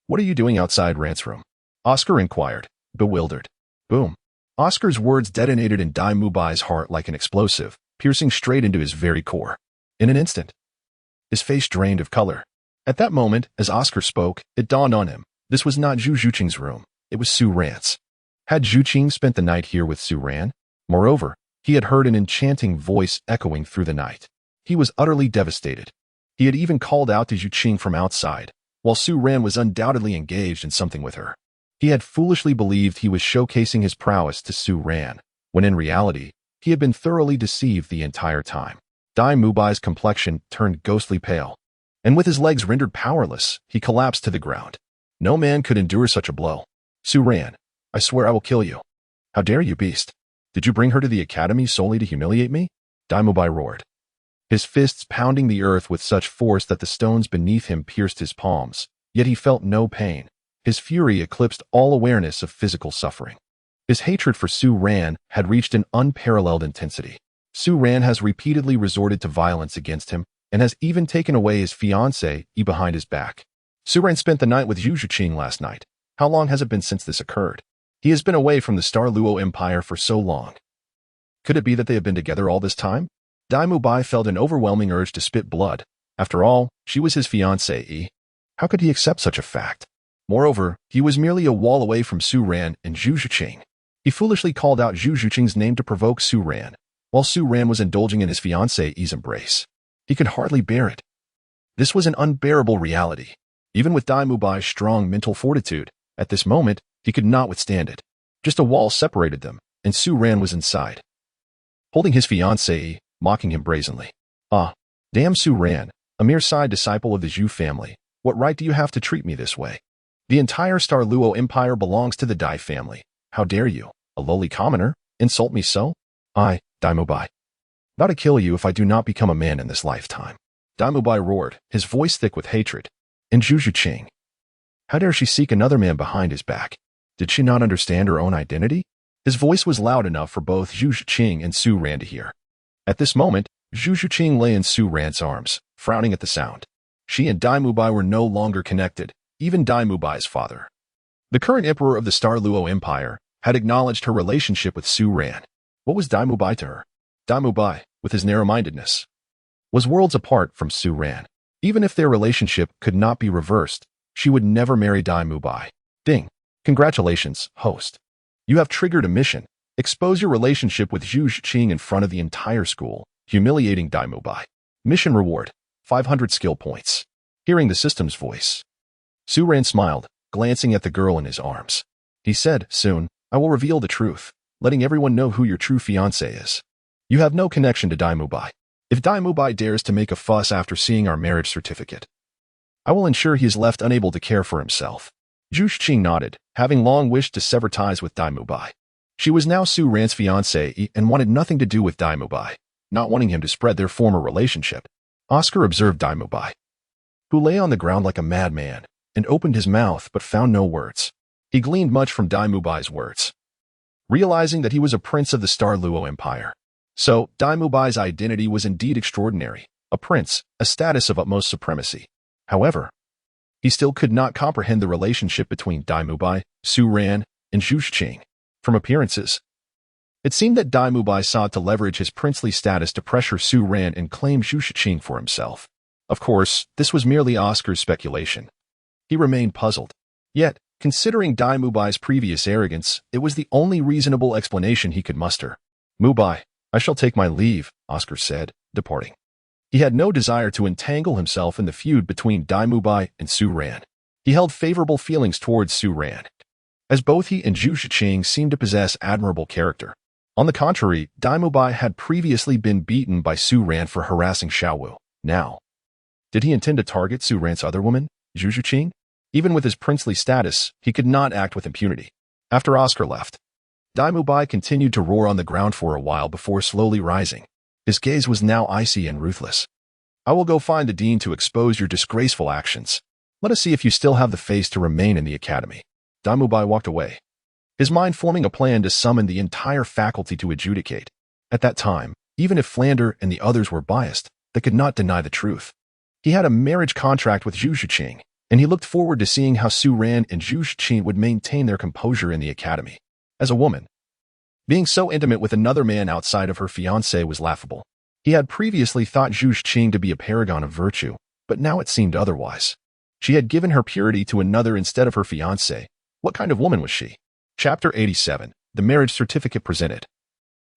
What are you doing outside Rant's room?" Oscar inquired, bewildered. Boom. Oscar's words detonated in Mu Bai's heart like an explosive, piercing straight into his very core. In an instant, his face drained of color. At that moment, as Oscar spoke, it dawned on him. This was not Zhu Zhuqing's room. It was Su Ran's. Had Zhu Qing spent the night here with Su Ran? Moreover, he had heard an enchanting voice echoing through the night. He was utterly devastated. He had even called out to Zhu Qing from outside, while Su Ran was undoubtedly engaged in something with her. He had foolishly believed he was showcasing his prowess to Su Ran, when in reality, he had been thoroughly deceived the entire time. Mu Bai's complexion turned ghostly pale, and with his legs rendered powerless, he collapsed to the ground. No man could endure such a blow. "Su Ran, I swear I will kill you. How dare you, beast? Did you bring her to the academy solely to humiliate me?" Mu Bai roared, his fists pounding the earth with such force that the stones beneath him pierced his palms, yet he felt no pain. His fury eclipsed all awareness of physical suffering. His hatred for Su Ran had reached an unparalleled intensity. Su Ran has repeatedly resorted to violence against him and has even taken away his fiancée behind his back. Su Ran spent the night with Zhu Zhuqing last night. How long has it been since this occurred? He has been away from the Star Luo Empire for so long. Could it be that they have been together all this time? Mu Bai felt an overwhelming urge to spit blood. After all, she was his fiancée. How could he accept such a fact? Moreover, he was merely a wall away from Su Ran and Zhu Zhuqing. He foolishly called out Zhu Zhuqing's name to provoke Su Ran, while Su Ran was indulging in his fiancée's embrace. He could hardly bear it. This was an unbearable reality. Even with Mu Bai's strong mental fortitude, at this moment, he could not withstand it. Just a wall separated them, and Su Ran was inside, holding his fiancée, mocking him brazenly. "Ah, damn Su Ran, a mere side disciple of the Zhu family. What right do you have to treat me this way? The entire Star Luo Empire belongs to the Dai family. How dare you, a lowly commoner, insult me so? I, Mu Bai, vow to kill you if I do not become a man in this lifetime." Mu Bai roared, his voice thick with hatred. "And Zhu Zhuqing? How dare she seek another man behind his back? Did she not understand her own identity?" His voice was loud enough for both Zhu Zhuqing and Su Ran to hear. At this moment, Zhu Zhuqing lay in Su Ran's arms, frowning at the sound. She and Mu Bai were no longer connected, even Mu Bai's father. The current emperor of the Star Luo Empire had acknowledged her relationship with Su Ran. What was Mu Bai to her? Mu Bai, with his narrow-mindedness, was worlds apart from Su Ran. Even if their relationship could not be reversed, she would never marry Mu Bai. Ding. Congratulations, host. You have triggered a mission. Expose your relationship with Zhu Zhuqing in front of the entire school, humiliating Mu Bai. Mission reward, 500 skill points. Hearing the system's voice, Su Ran smiled, glancing at the girl in his arms. He said, "Soon, I will reveal the truth, letting everyone know who your true fiancé is. You have no connection to Mu Bai. If Mu Bai dares to make a fuss after seeing our marriage certificate, I will ensure he is left unable to care for himself." Zhu Zhuqing nodded, having long wished to sever ties with Mu Bai. She was now Su Ran's fiancée and wanted nothing to do with Mu Bai, not wanting him to spread their former relationship. Oscar observed Mu Bai, who lay on the ground like a madman, and opened his mouth but found no words. He gleaned much from Mu Bai's words, realizing that he was a prince of the Star Luo Empire. So, Mu Bai's identity was indeed extraordinary, a prince, a status of utmost supremacy. However, he still could not comprehend the relationship between Mu Bai, Su Ran, and Zhu Zhuqing. From appearances, it seemed that Mu Bai sought to leverage his princely status to pressure Su Ran and claim Zhu Zhuqing for himself. Of course, this was merely Oscar's speculation. He remained puzzled. Yet, considering Mu Bai's previous arrogance, it was the only reasonable explanation he could muster. "Mu Bai, I shall take my leave," Oscar said, departing. He had no desire to entangle himself in the feud between Mu Bai and Su Ran. He held favorable feelings towards Su Ran, as both he and Zhu Zhuqing seemed to possess admirable character. On the contrary, Mu Bai had previously been beaten by Su Ran for harassing Xiao Wu. Now, did he intend to target Su Ran's other woman, Zhu Zhuqing? Even with his princely status, he could not act with impunity. After Oscar left, Mu Bai continued to roar on the ground for a while before slowly rising. His gaze was now icy and ruthless. I will go find the dean to expose your disgraceful actions. Let us see if you still have the face to remain in the academy. Mu Bai walked away, his mind forming a plan to summon the entire faculty to adjudicate. At that time, even if Flander and the others were biased, they could not deny the truth. He had a marriage contract with Zhu Zhuqing, and he looked forward to seeing how Su Ran and Zhu Zhuqing would maintain their composure in the academy. As a woman, being so intimate with another man outside of her fiancé was laughable. He had previously thought Zhu Zhuqing to be a paragon of virtue, but now it seemed otherwise. She had given her purity to another instead of her fiancé. What kind of woman was she? Chapter 87. The Marriage Certificate Presented.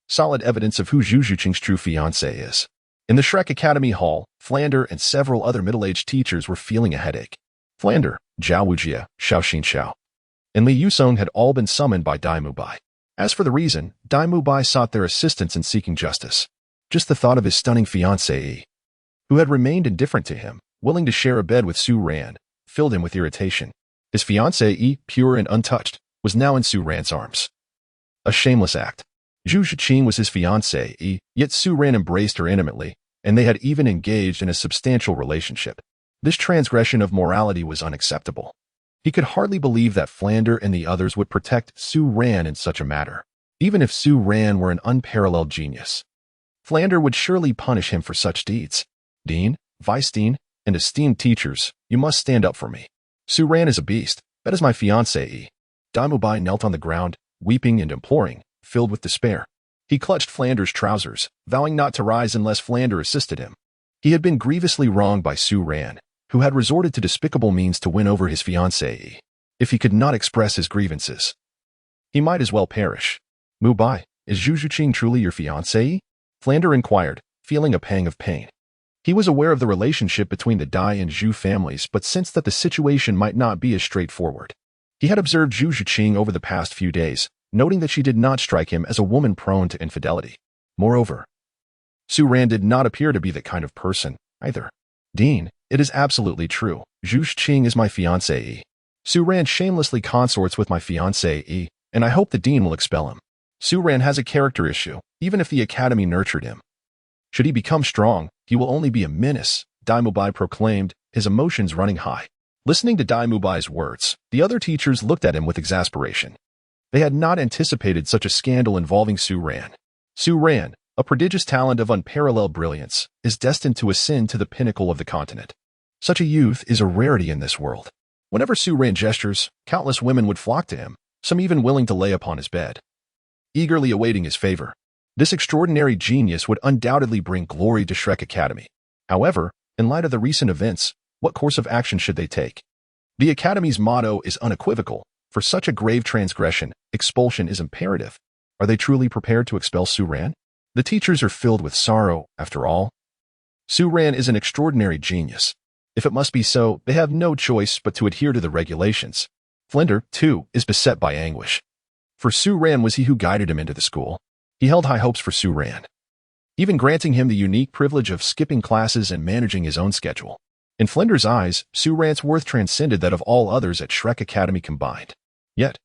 Solid evidence of who Zhu Zhuqing's true fiancé is. In the Shrek Academy Hall, Flander and several other middle-aged teachers were feeling a headache. Flander, Zhao Wujie, Xiao Xiao, and Li Yusong had all been summoned by Mu Bai. As for the reason, Mu Bai sought their assistance in seeking justice. Just the thought of his stunning fiancée, who had remained indifferent to him, willing to share a bed with Su Ran, filled him with irritation. His fiancée, pure and untouched, was now in Su Ran's arms. A shameless act. Zhu Zhuqing was his fiancée, yet Su Ran embraced her intimately, and they had even engaged in a substantial relationship. This transgression of morality was unacceptable. He could hardly believe that Flander and the others would protect Su Ran in such a matter, even if Su Ran were an unparalleled genius. Flander would surely punish him for such deeds. Dean, Vice Dean, and esteemed teachers, you must stand up for me. Su Ran is a beast. That is my fiancée. Mu Bai knelt on the ground, weeping and imploring, filled with despair. He clutched Flander's trousers, vowing not to rise unless Flander assisted him. He had been grievously wronged by Su Ran, who had resorted to despicable means to win over his fiancée. If he could not express his grievances, he might as well perish. Mu Bai, is Zhu Zhuqing truly your fiancée? Flander inquired, feeling a pang of pain. He was aware of the relationship between the Dai and Zhu families, but sensed that the situation might not be as straightforward. He had observed Zhu Zhuqing over the past few days, noting that she did not strike him as a woman prone to infidelity. Moreover, Su Ran did not appear to be that kind of person, either. Dean, it is absolutely true. Zhu Zhuqing is my fiancée. Su Ran shamelessly consorts with my fiancée, and I hope the dean will expel him. Su Ran has a character issue, even if the academy nurtured him. Should he become strong, he will only be a menace, Mu Bai proclaimed, his emotions running high. Listening to Mu Bai's words, the other teachers looked at him with exasperation. They had not anticipated such a scandal involving Su Ran. Su Ran, a prodigious talent of unparalleled brilliance, is destined to ascend to the pinnacle of the continent. Such a youth is a rarity in this world. Whenever Su Ran gestures, countless women would flock to him, some even willing to lay upon his bed, eagerly awaiting his favor. This extraordinary genius would undoubtedly bring glory to Shrek Academy. However, in light of the recent events, what course of action should they take? The Academy's motto is unequivocal. For such a grave transgression, expulsion is imperative. Are they truly prepared to expel Su Ran? The teachers are filled with sorrow, after all. Su Ran is an extraordinary genius. If it must be so, they have no choice but to adhere to the regulations. Flinder, too, is beset by anguish. For Su Ran was he who guided him into the school. He held high hopes for Su Ran, even granting him the unique privilege of skipping classes and managing his own schedule. In Flinder's eyes, Su Ran's worth transcended that of all others at Shrek Academy combined. Yet,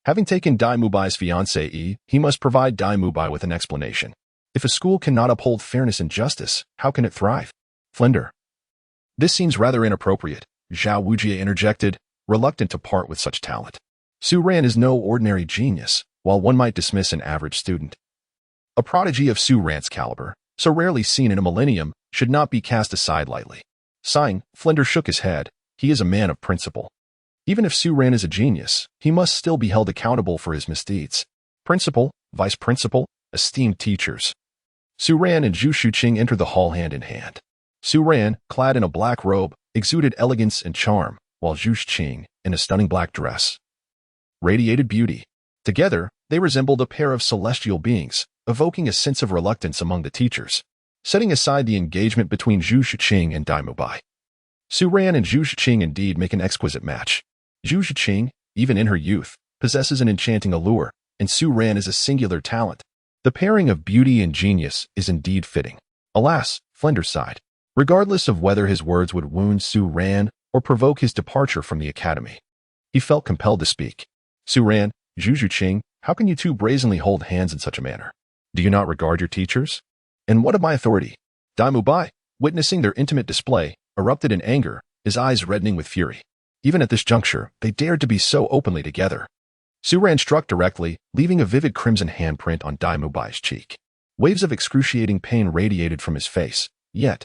having taken Mu Bai's fiancée, he must provide Mu Bai with an explanation. If a school cannot uphold fairness and justice, how can it thrive? Flinder. This seems rather inappropriate, Zhao Wujie interjected, reluctant to part with such talent. Su Ran is no ordinary genius, while one might dismiss an average student. A prodigy of Su Ran's caliber, so rarely seen in a millennium, should not be cast aside lightly. Sighing, Flinder shook his head. He is a man of principle. Even if Su Ran is a genius, he must still be held accountable for his misdeeds. Principal, vice principal, esteemed teachers. Su Ran and Zhu Zhuqing entered the hall hand in hand. Su Ran, clad in a black robe, exuded elegance and charm, while Zhu Zhuqing, in a stunning black dress, radiated beauty. Together, they resembled a pair of celestial beings, evoking a sense of reluctance among the teachers. Setting aside the engagement between Zhu Zhuqing and Mu Bai, Su Ran and Zhu Zhuqing indeed make an exquisite match. Zhu Zhuqing, even in her youth, possesses an enchanting allure, and Su Ran is a singular talent. The pairing of beauty and genius is indeed fitting. Alas, Flinder sighed. Regardless of whether his words would wound Su Ran or provoke his departure from the academy. He felt compelled to speak. Su Ran, Zhu Zhuqing, how can you two brazenly hold hands in such a manner? Do you not regard your teachers? And what of my authority? Mu Bai, witnessing their intimate display, erupted in anger, his eyes reddening with fury. Even at this juncture, they dared to be so openly together. Su Ran struck directly, leaving a vivid crimson handprint on Mu Bai's cheek. Waves of excruciating pain radiated from his face, yet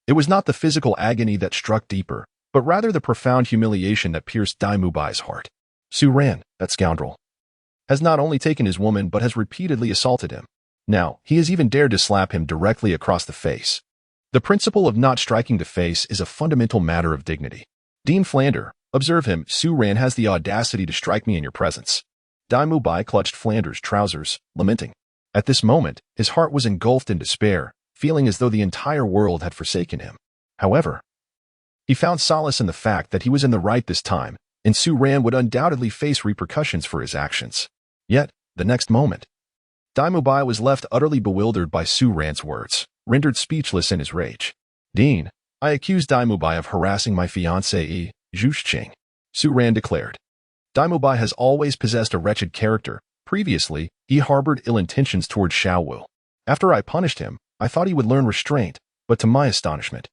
it was not the physical agony that struck deeper, but rather the profound humiliation that pierced Mu Bai's heart. Su Ran, that scoundrel, has not only taken his woman but has repeatedly assaulted him. Now, he has even dared to slap him directly across the face. The principle of not striking the face is a fundamental matter of dignity. Dean Flander, observe him. Su Ran has the audacity to strike me in your presence. Mu Bai clutched Flander's trousers, lamenting. At this moment, his heart was engulfed in despair, feeling as though the entire world had forsaken him. However, he found solace in the fact that he was in the right this time, and Su Ran would undoubtedly face repercussions for his actions. Yet, the next moment, Mu Bai was left utterly bewildered by Su Ran's words, rendered speechless in his rage. Dean, I accuse Mu Bai of harassing my fiancée, Zhu Zhuqing, Su Ran declared. Mu Bai has always possessed a wretched character. Previously, he harbored ill intentions toward Xiao Wu. After I punished him, I thought he would learn restraint, but to my astonishment,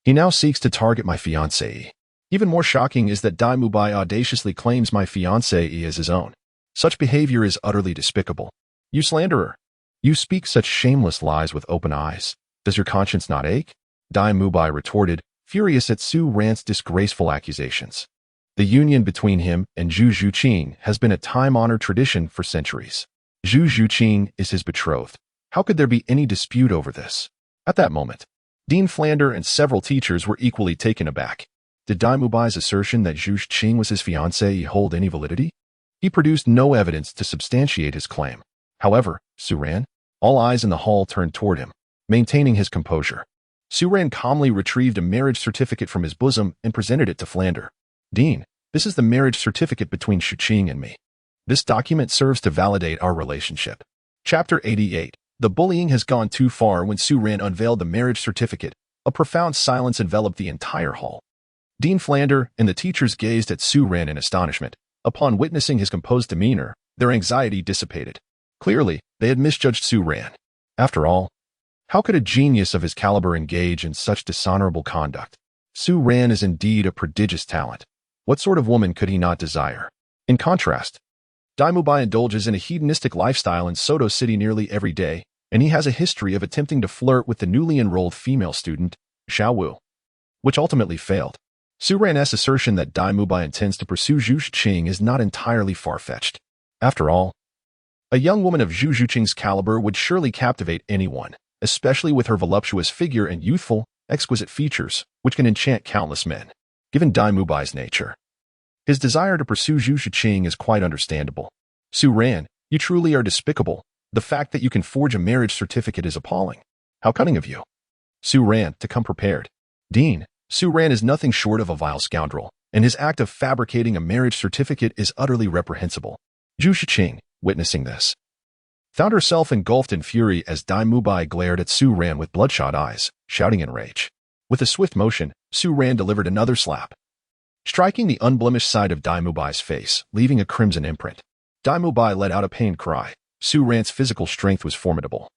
he now seeks to target my fiancée. Even more shocking is that Mu Bai audaciously claims my fiancée as his own. Such behavior is utterly despicable. You slanderer! You speak such shameless lies with open eyes. Does your conscience not ache? Mu Bai retorted, furious at Su Ran's disgraceful accusations. The union between him and Zhu Zhuqing has been a time-honored tradition for centuries. Zhu Zhuqing is his betrothed. How could there be any dispute over this? At that moment, Dean Flander and several teachers were equally taken aback. Did Mu Bai's assertion that Zhu Zhuqing was his fiancée hold any validity? He produced no evidence to substantiate his claim. However, Su Ran, all eyes in the hall turned toward him, maintaining his composure. Su Ran calmly retrieved a marriage certificate from his bosom and presented it to Flander. Dean, this is the marriage certificate between Zhuqing and me. This document serves to validate our relationship. Chapter 88. The bullying has gone too far. When Su Ran unveiled the marriage certificate, a profound silence enveloped the entire hall. Dean Flander and the teachers gazed at Su Ran in astonishment. Upon witnessing his composed demeanor, their anxiety dissipated. Clearly, they had misjudged Su Ran. After all, how could a genius of his caliber engage in such dishonorable conduct? Su Ran is indeed a prodigious talent. What sort of woman could he not desire? In contrast, Mu Bai indulges in a hedonistic lifestyle in Soto City nearly every day, and he has a history of attempting to flirt with the newly enrolled female student, Xiao Wu, which ultimately failed. Su Ran's assertion that Mu Bai intends to pursue Zhu Zhuqing is not entirely far-fetched. After all, a young woman of Zhu Zhuqing's caliber would surely captivate anyone, especially with her voluptuous figure and youthful, exquisite features, which can enchant countless men. Given Mu Bai's nature, his desire to pursue Zhu Zhuqing is quite understandable. Su Ran, you truly are despicable. The fact that you can forge a marriage certificate is appalling. How cunning of you. Su Ran, to come prepared. Dean, Su Ran is nothing short of a vile scoundrel, and his act of fabricating a marriage certificate is utterly reprehensible. Zhu Zhuqing, witnessing this, found herself engulfed in fury as Mu Bai glared at Su Ran with bloodshot eyes, shouting in rage. With a swift motion, Su Ran delivered another slap, striking the unblemished side of Mu Bai's face, leaving a crimson imprint. Mu Bai let out a pained cry. Su Ran's physical strength was formidable.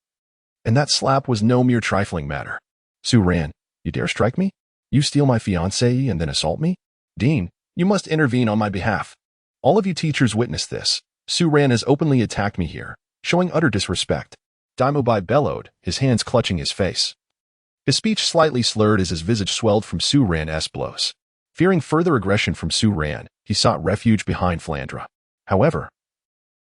And that slap was no mere trifling matter. Su Ran, you dare strike me? You steal my fiancée and then assault me? Dean, you must intervene on my behalf. All of you teachers witness this. Su Ran has openly attacked me here, showing utter disrespect. Mu Bai bellowed, his hands clutching his face. His speech slightly slurred as his visage swelled from Su Ran's blows. Fearing further aggression from Su Ran, he sought refuge behind Flandre. However,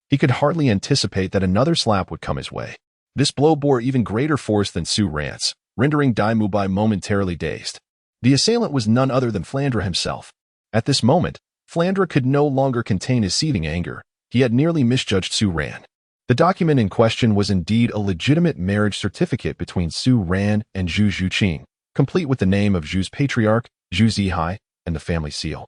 he could hardly anticipate that another slap would come his way. This blow bore even greater force than Su Ran's, rendering Mu Bai momentarily dazed. The assailant was none other than Flandre himself. At this moment, Flandre could no longer contain his seething anger. He had nearly misjudged Su Ran. The document in question was indeed a legitimate marriage certificate between Su Ran and Zhu Zhuqing, complete with the name of Zhu's patriarch, Zhu Zihai, and the family seal,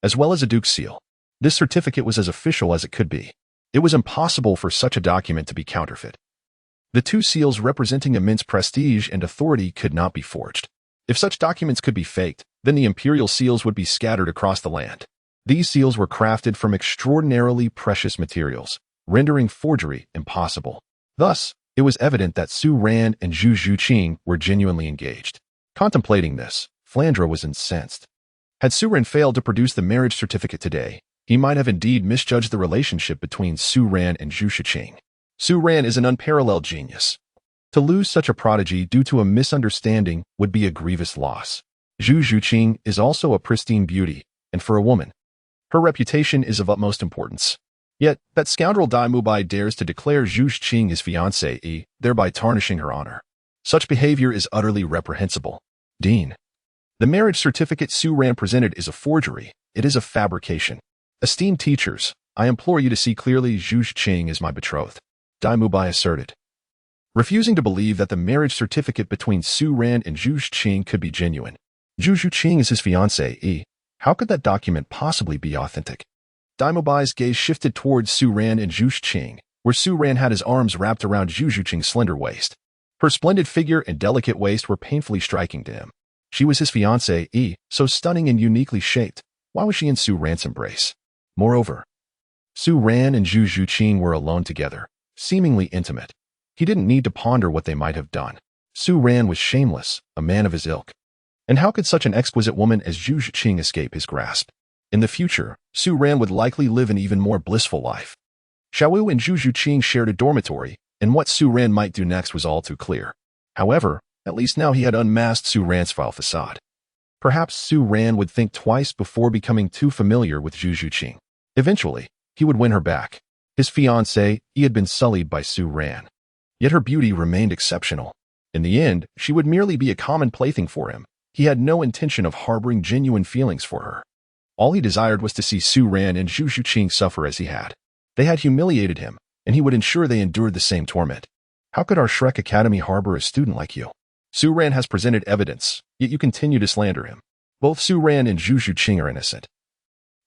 as well as a duke's seal. This certificate was as official as it could be. It was impossible for such a document to be counterfeit. The two seals representing immense prestige and authority could not be forged. If such documents could be faked, then the imperial seals would be scattered across the land. These seals were crafted from extraordinarily precious materials, rendering forgery impossible. Thus, it was evident that Su Ran and Zhu Zhuqing were genuinely engaged. Contemplating this, Flandre was incensed. Had Su Ran failed to produce the marriage certificate today, he might have indeed misjudged the relationship between Su Ran and Zhu Zhuqing. Su Ran is an unparalleled genius. To lose such a prodigy due to a misunderstanding would be a grievous loss. Zhu Zhuqing is also a pristine beauty, and for a woman, her reputation is of utmost importance. Yet, that scoundrel Mu Bai dares to declare Zhu Zhuqing his fiancée, thereby tarnishing her honor. Such behavior is utterly reprehensible. Dean. The marriage certificate Su Ran presented is a forgery. It is a fabrication. Esteemed teachers, I implore you to see clearly. Zhu Zhuqing is my betrothed, Mu Bai asserted. Refusing to believe that the marriage certificate between Su Ran and Zhu Zhuqing could be genuine. Zhu Zhuqing is his fiancée. How could that document possibly be authentic? Mu Bai's gaze shifted towards Su Ran and Zhu Zhuqing, where Su Ran had his arms wrapped around Zhu Zhuqing's slender waist. Her splendid figure and delicate waist were painfully striking to him. She was his fiancée, so stunning and uniquely shaped. Why was she in Su Ran's embrace? Moreover, Su Ran and Zhu Zhuqing were alone together, seemingly intimate. He didn't need to ponder what they might have done. Su Ran was shameless, a man of his ilk. And how could such an exquisite woman as Zhu Zhuqing escape his grasp? In the future, Su Ran would likely live an even more blissful life. Xiao and Zhu Zhuqing shared a dormitory, and what Su Ran might do next was all too clear. However, at least now he had unmasked Su Ran's foul facade. Perhaps Su Ran would think twice before becoming too familiar with Zhu Zhuqing. Eventually, he would win her back. His fiancée, he had been sullied by Su Ran. Yet her beauty remained exceptional. In the end, she would merely be a common plaything for him. He had no intention of harboring genuine feelings for her. All he desired was to see Su Ran and Zhu Zhuqing suffer as he had. They had humiliated him, and he would ensure they endured the same torment. How could our Shrek Academy harbor a student like you? Su Ran has presented evidence, yet you continue to slander him. Both Su Ran and Zhu Zhuqing are innocent.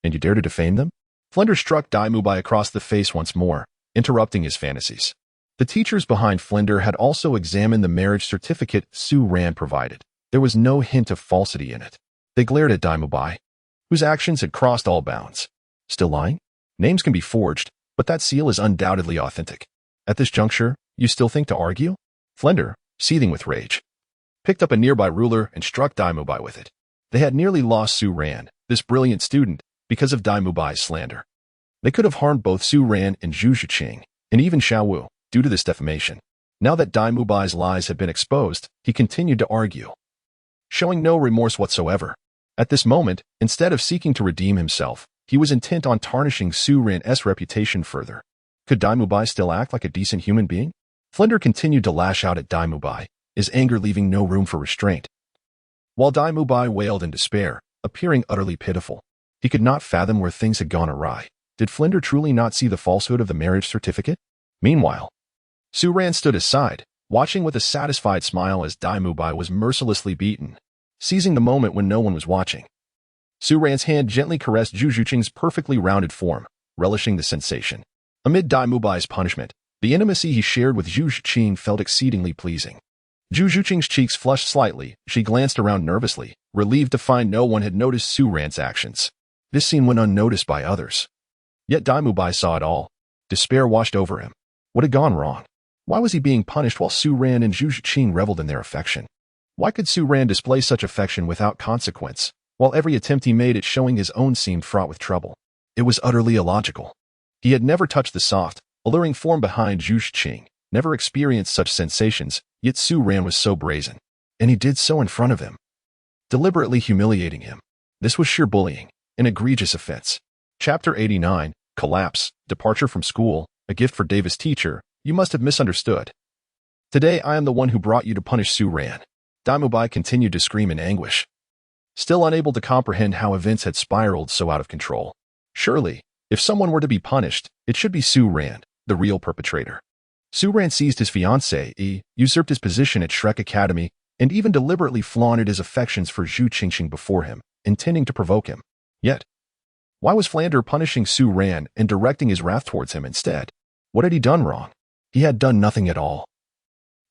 And you dare to defame them? Flandre struck Mu Bai across the face once more, interrupting his fantasies. The teachers behind Flandre had also examined the marriage certificate Su Ran provided. There was no hint of falsity in it. They glared at Mu Bai, whose actions had crossed all bounds. Still lying? Names can be forged, but that seal is undoubtedly authentic. At this juncture, you still think to argue? Flandre, seething with rage, picked up a nearby ruler and struck Mu Bai with it. They had nearly lost Su Ran, this brilliant student, because of Mu Bai's slander. They could have harmed both Su Ran and Zhu Zhuqing, and even Xiao, due to this defamation. Now that Mu Bai's lies had been exposed, he continued to argue, showing no remorse whatsoever. At this moment, instead of seeking to redeem himself, he was intent on tarnishing Su Ran's reputation further. Could Mu Bai still act like a decent human being? Flandre continued to lash out at Mu Bai, his anger leaving no room for restraint. While Mu Bai wailed in despair, appearing utterly pitiful, he could not fathom where things had gone awry. Did Flandre truly not see the falsehood of the marriage certificate? Meanwhile, Su Ran stood aside, watching with a satisfied smile as Mu Bai was mercilessly beaten, seizing the moment when no one was watching. Su Ran's hand gently caressed Zhu Zhuqing's perfectly rounded form, relishing the sensation. Amid Mu Bai's punishment, the intimacy he shared with Zhu Zhuqing felt exceedingly pleasing. Zhu Zhuqing's cheeks flushed slightly. She glanced around nervously, relieved to find no one had noticed Su Ran's actions. This scene went unnoticed by others. Yet Mu Bai saw it all. Despair washed over him. What had gone wrong? Why was he being punished while Su Ran and Zhu Zhuqing reveled in their affection? Why could Su Ran display such affection without consequence, while every attempt he made at showing his own seemed fraught with trouble? It was utterly illogical. He had never touched the soft, alluring form behind Zhu Zhuqing, never experienced such sensations, yet Su Ran was so brazen. And he did so in front of him, deliberately humiliating him. This was sheer bullying, an egregious offense. Chapter 89, Collapse, Departure from School, a gift for Davis teacher. You must have misunderstood. Today I am the one who brought you to punish Su Ran. Mu Bai continued to scream in anguish, still unable to comprehend how events had spiraled so out of control. Surely, if someone were to be punished, it should be Su Ran, the real perpetrator. Su Ran seized his fiancée, usurped his position at Shrek Academy, and even deliberately flaunted his affections for Zhu Zhuqing before him, intending to provoke him. Yet, why was Flandre punishing Su Ran and directing his wrath towards him instead? What had he done wrong? He had done nothing at all.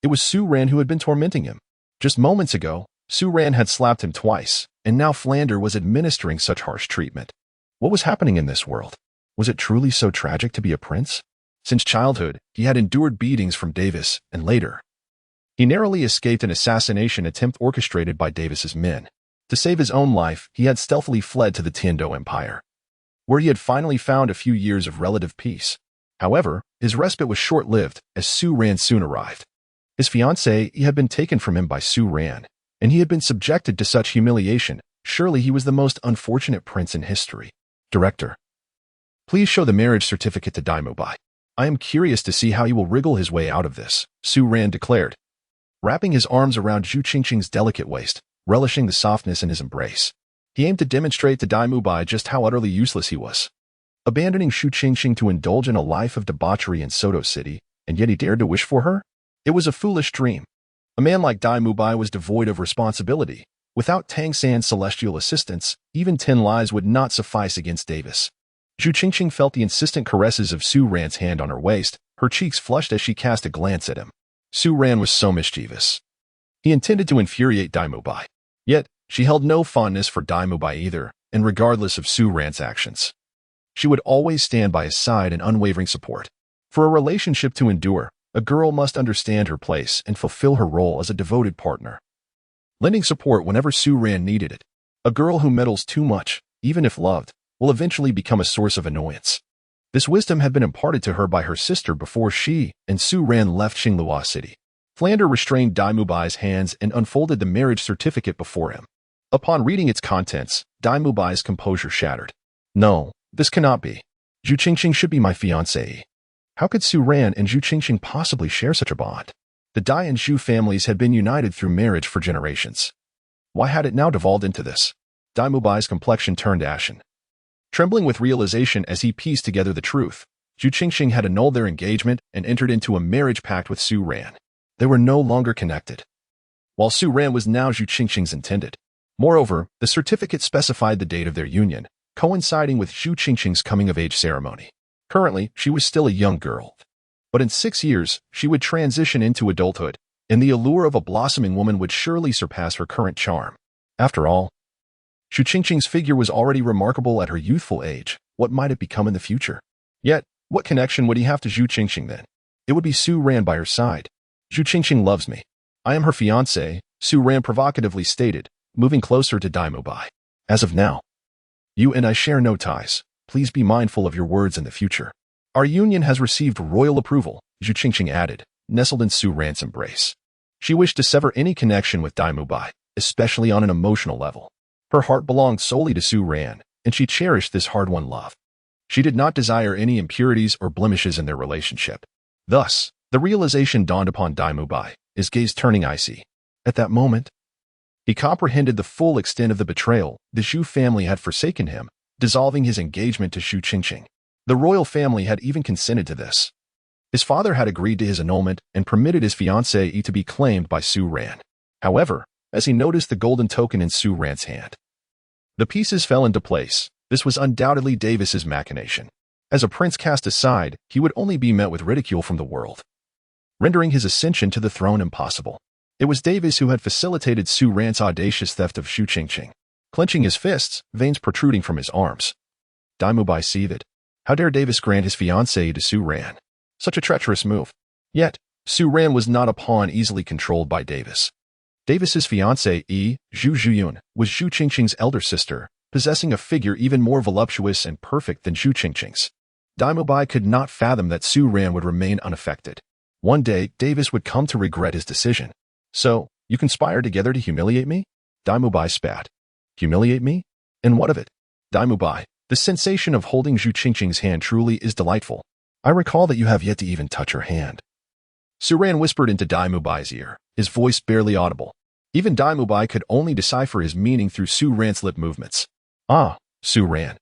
It was Su Ran who had been tormenting him. Just moments ago, Su Ran had slapped him twice, and now Flander was administering such harsh treatment. What was happening in this world? Was it truly so tragic to be a prince? Since childhood, he had endured beatings from Davis, and later, he narrowly escaped an assassination attempt orchestrated by Davis's men. To save his own life, he had stealthily fled to the Tiando Empire, where he had finally found a few years of relative peace. However, his respite was short-lived, as Su Ran soon arrived. His fiancée had been taken from him by Su Ran, and he had been subjected to such humiliation. Surely he was the most unfortunate prince in history. Director, please show the marriage certificate to Mu Bai. I am curious to see how he will wriggle his way out of this, Su Ran declared, wrapping his arms around Zhu Qing's delicate waist, relishing the softness in his embrace. He aimed to demonstrate to Mu Bai just how utterly useless he was, abandoning Zhu Qing to indulge in a life of debauchery in Soto City, and yet he dared to wish for her? It was a foolish dream. A man like Mu Bai was devoid of responsibility. Without Tang San's celestial assistance, even 10 lives would not suffice against Davis. Zhu Qing felt the insistent caresses of Su Ran's hand on her waist, her cheeks flushed as she cast a glance at him. Su Ran was so mischievous. He intended to infuriate Mu Bai. Yet, she held no fondness for Mu Bai either, and regardless of Su Ran's actions, she would always stand by his side in unwavering support. For a relationship to endure, a girl must understand her place and fulfill her role as a devoted partner, lending support whenever Su Ran needed it. A girl who meddles too much, even if loved, will eventually become a source of annoyance. This wisdom had been imparted to her by her sister before she and Su Ran left Xinglua City. Flander restrained Mu Bai's hands and unfolded the marriage certificate before him. Upon reading its contents, Mu Bai's composure shattered. No, this cannot be. Zhu Qing should be my fiancée. How could Su Ran and Zhu Qing possibly share such a bond? The Dai and Zhu families had been united through marriage for generations. Why had it now devolved into this? Mu Bai's complexion turned ashen. Trembling with realization as he pieced together the truth, Zhu Qing had annulled their engagement and entered into a marriage pact with Su Ran. They were no longer connected, while Su Ran was now Zhu Qing's intended. Moreover, the certificate specified the date of their union, coinciding with Zhu Qing's coming-of-age ceremony. Currently, she was still a young girl, but in 6 years, she would transition into adulthood, and the allure of a blossoming woman would surely surpass her current charm. After all, Zhu Qing's figure was already remarkable at her youthful age. What might it become in the future? Yet, what connection would he have to Zhu Qing then? It would be Su Ran by her side. Zhu Qing loves me. I am her fiancé, Su Ran provocatively stated, moving closer to Mu Bai. As of now, you and I share no ties. Please be mindful of your words in the future. Our union has received royal approval, Zhu Qing added, nestled in Su Ran's embrace. She wished to sever any connection with Mu Bai, especially on an emotional level. Her heart belonged solely to Su Ran, and she cherished this hard-won love. She did not desire any impurities or blemishes in their relationship. Thus, the realization dawned upon Mu Bai, his gaze turning icy. At that moment, he comprehended the full extent of the betrayal. The Zhu family had forsaken him, dissolving his engagement to Zhu Qing. The royal family had even consented to this. His father had agreed to his annulment and permitted his fiancée to be claimed by Su Ran. However, as he noticed the golden token in Su Ran's hand, the pieces fell into place. This was undoubtedly Davis's machination. As a prince cast aside, he would only be met with ridicule from the world, rendering his ascension to the throne impossible. It was Davis who had facilitated Su Ran's audacious theft of Zhu Qing. Clenching his fists, veins protruding from his arms, Mu Bai seethed. How dare Davis grant his fiancée to Su Ran? Such a treacherous move. Yet, Su Ran was not a pawn easily controlled by Davis. Davis's fiancée, Zhu Zhuqing, was Zhu Qing's elder sister, possessing a figure even more voluptuous and perfect than Zhu Qing's. Mu Bai could not fathom that Su Ran would remain unaffected. One day, Davis would come to regret his decision. So, you conspired together to humiliate me? Mu Bai spat. Humiliate me? And what of it? Mu Bai, the sensation of holding Zhu Qing's hand truly is delightful. I recall that you have yet to even touch her hand. Su Ran whispered into Mu Bai's ear, his voice barely audible. Even Mu Bai could only decipher his meaning through Su Ran's lip movements. Ah, Su Ran.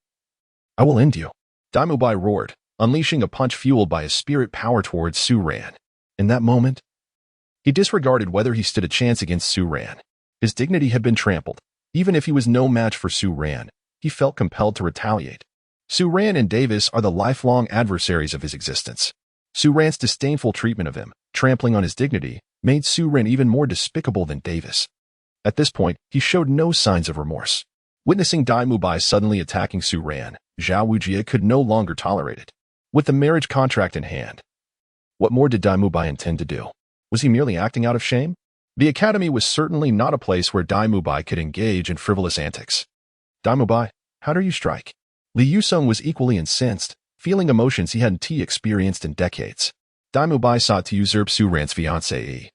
I will end you. Mu Bai roared, unleashing a punch fueled by his spirit power towards Su Ran. In that moment, he disregarded whether he stood a chance against Su Ran. His dignity had been trampled. Even if he was no match for Su Ran, he felt compelled to retaliate. Su Ran and Davis are the lifelong adversaries of his existence. Su Ran's disdainful treatment of him, trampling on his dignity, made Su Ran even more despicable than Davis. At this point, he showed no signs of remorse. Witnessing Mu Bai suddenly attacking Su Ran, Zhao Wujie could no longer tolerate it. With the marriage contract in hand, what more did Mu Bai intend to do? Was he merely acting out of shame? The academy was certainly not a place where Mu Bai could engage in frivolous antics. Mu Bai, how dare you strike? Li Yusong was equally incensed, feeling emotions he hadn't experienced in decades. Mu Bai sought to usurp Su Ran's fiancée.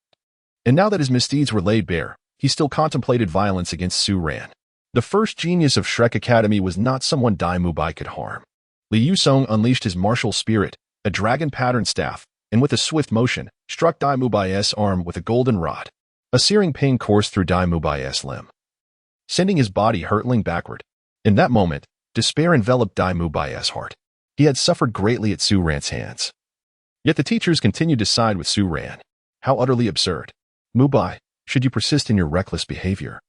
And now that his misdeeds were laid bare, he still contemplated violence against Su Ran. The first genius of Shrek Academy was not someone Mu Bai could harm. Li Yusong unleashed his martial spirit, a dragon pattern staff, and with a swift motion, struck Mu Bai's arm with a golden rod. A searing pain coursed through Mu Bai's limb, sending his body hurtling backward. In that moment, despair enveloped Mu Bai's heart. He had suffered greatly at Su Ran's hands. Yet the teachers continued to side with Su Ran. How utterly absurd. Mu Bai, should you persist in your reckless behavior,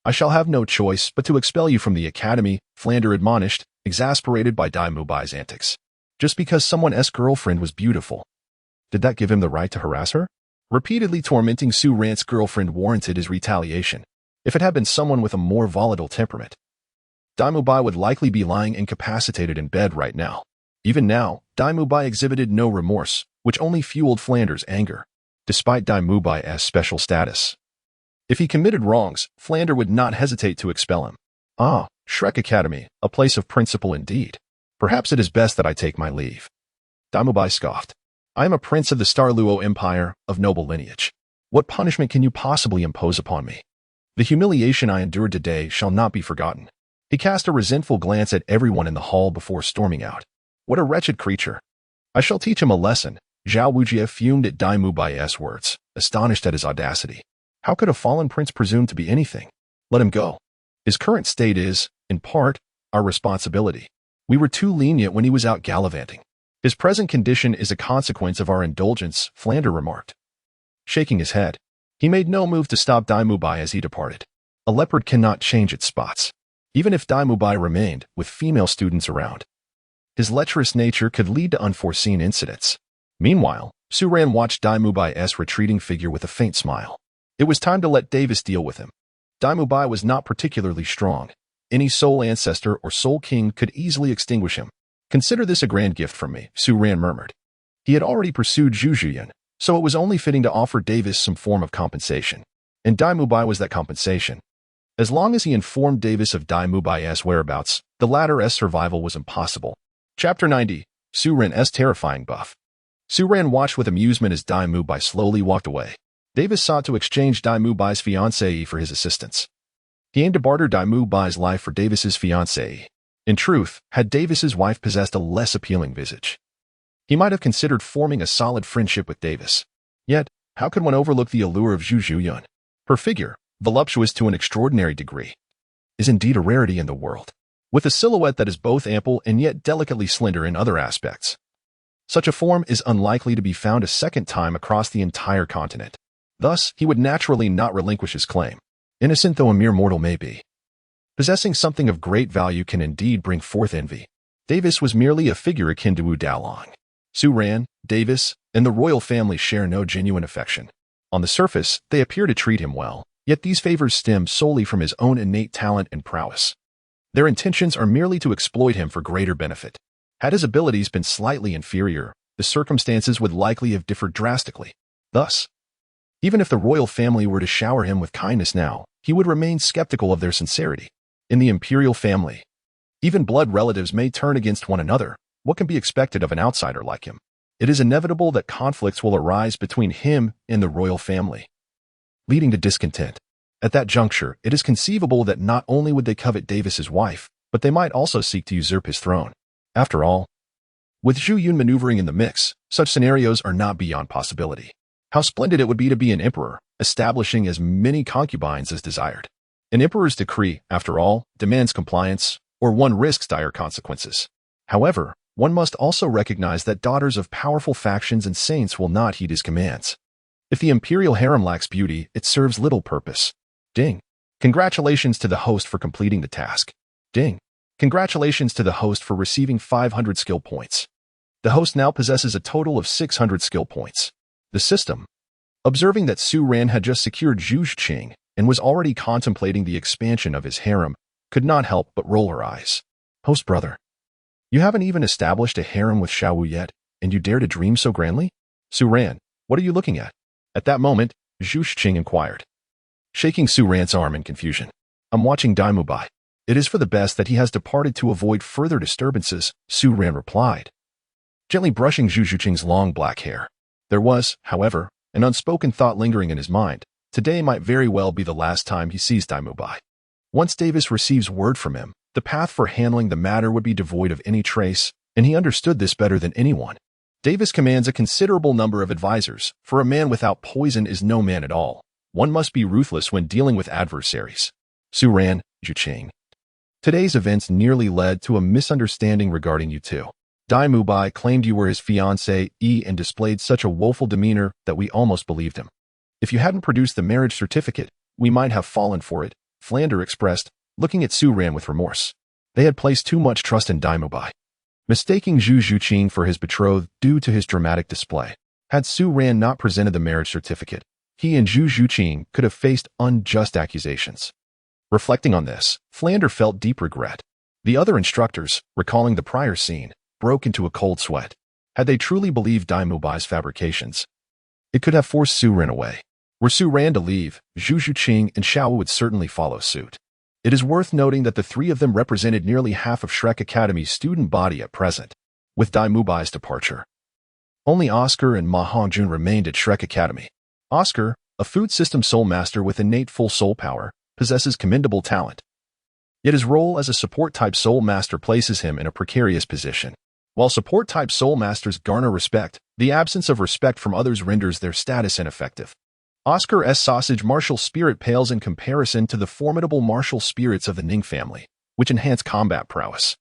I shall have no choice but to expel you from the academy, Flander admonished, exasperated by Mu Bai's antics. Just because someone's girlfriend was beautiful, did that give him the right to harass her? Repeatedly tormenting Su Ran's girlfriend warranted his retaliation. If it had been someone with a more volatile temperament, Mu Bai would likely be lying incapacitated in bed right now. Even now, Mu Bai exhibited no remorse, which only fueled Flander's anger. Despite Mu Bai's special status, if he committed wrongs, Flander would not hesitate to expel him. Ah, Shrek Academy, a place of principle indeed. Perhaps it is best that I take my leave. Mu Bai scoffed. I am a prince of the Star Luo Empire, of noble lineage. What punishment can you possibly impose upon me? The humiliation I endured today shall not be forgotten. He cast a resentful glance at everyone in the hall before storming out. What a wretched creature. I shall teach him a lesson. Zhao Wujie fumed at Mu Bai's words, astonished at his audacity. How could a fallen prince presume to be anything? Let him go. His current state is, in part, our responsibility. We were too lenient when he was out gallivanting. His present condition is a consequence of our indulgence, Flander remarked. Shaking his head, he made no move to stop Mu Bai as he departed. A leopard cannot change its spots. Even if Mu Bai remained, with female students around, his lecherous nature could lead to unforeseen incidents. Meanwhile, Su Ran watched Mu Bai's retreating figure with a faint smile. It was time to let Davis deal with him. Mu Bai was not particularly strong. Any soul ancestor or soul king could easily extinguish him. Consider this a grand gift from me, Su Ran murmured. He had already pursued Zhu Zhuqing, so it was only fitting to offer Davis some form of compensation. And Mu Bai was that compensation. As long as he informed Davis of Mu Bai's whereabouts, the latter's survival was impossible. Chapter 90, Su Ran's terrifying buff. Su Ran watched with amusement as Mu Bai slowly walked away. Davis sought to exchange Mu Bai's fiancée for his assistance. He aimed to barter Mu Bai's life for Davis's fiancée. In truth, had Davis's wife possessed a less appealing visage, he might have considered forming a solid friendship with Davis. Yet, how could one overlook the allure of Zhu Zhuqing? Her figure, voluptuous to an extraordinary degree, is indeed a rarity in the world. With a silhouette that is both ample and yet delicately slender in other aspects, such a form is unlikely to be found a second time across the entire continent. Thus, he would naturally not relinquish his claim, innocent though a mere mortal may be. Possessing something of great value can indeed bring forth envy. Davis was merely a figure akin to Wu Daolong. Su Ran, Davis, and the royal family share no genuine affection. On the surface, they appear to treat him well, yet these favors stem solely from his own innate talent and prowess. Their intentions are merely to exploit him for greater benefit. Had his abilities been slightly inferior, the circumstances would likely have differed drastically. Thus, even if the royal family were to shower him with kindness now, he would remain skeptical of their sincerity. In the imperial family, even blood relatives may turn against one another. What can be expected of an outsider like him? It is inevitable that conflicts will arise between him and the royal family, leading to discontent. At that juncture, it is conceivable that not only would they covet Davis's wife, but they might also seek to usurp his throne. After all, with Zhu Yun maneuvering in the mix, such scenarios are not beyond possibility. How splendid it would be to be an emperor, establishing as many concubines as desired. An emperor's decree, after all, demands compliance, or one risks dire consequences. However, one must also recognize that daughters of powerful factions and saints will not heed his commands. If the imperial harem lacks beauty, it serves little purpose. Ding. Congratulations to the host for completing the task. Ding. Congratulations to the host for receiving 500 skill points. The host now possesses a total of 600 skill points. The system, observing that Su Ran had just secured Zhu Zhuqing and was already contemplating the expansion of his harem, could not help but roll her eyes. Host brother, you haven't even established a harem with Xiao yet, and you dare to dream so grandly? Su Ran, what are you looking at? At that moment, Zhu Zhuqing inquired, shaking Su Ran's arm in confusion. I'm watching Mu Bai. It is for the best that he has departed to avoid further disturbances, Su Ran replied, gently brushing Zhu Zhuqing's long black hair. There was, however, an unspoken thought lingering in his mind. Today might very well be the last time he sees Mu Bai. Once Davis receives word from him, the path for handling the matter would be devoid of any trace, and he understood this better than anyone. Davis commands a considerable number of advisors, for a man without poison is no man at all. One must be ruthless when dealing with adversaries. Su Ran, Zhuqing. Today's events nearly led to a misunderstanding regarding you two. Mu Bai claimed you were his fiancée and displayed such a woeful demeanor that we almost believed him. If you hadn't produced the marriage certificate, we might have fallen for it, Flander expressed, looking at Su Ran with remorse. They had placed too much trust in Mu Bai, mistaking Zhu Zhuqing for his betrothed due to his dramatic display. Had Su Ran not presented the marriage certificate, he and Zhu Zhuqing could have faced unjust accusations. Reflecting on this, Flander felt deep regret. The other instructors, recalling the prior scene, broke into a cold sweat. Had they truly believed Mu Bai's fabrications, it could have forced Su Ran away. Were Su Ran to leave, Zhu Zhuqing and Xiao would certainly follow suit. It is worth noting that the three of them represented nearly half of Shrek Academy's student body at present. With Mu Bai's departure, only Oscar and Ma Hongjun remained at Shrek Academy. Oscar, a food system soul master with innate full soul power, possesses commendable talent. Yet his role as a support-type soul master places him in a precarious position. While support-type soul masters garner respect, the absence of respect from others renders their status ineffective. Oscar's sausage martial spirit pales in comparison to the formidable martial spirits of the Ning family, which enhance combat prowess.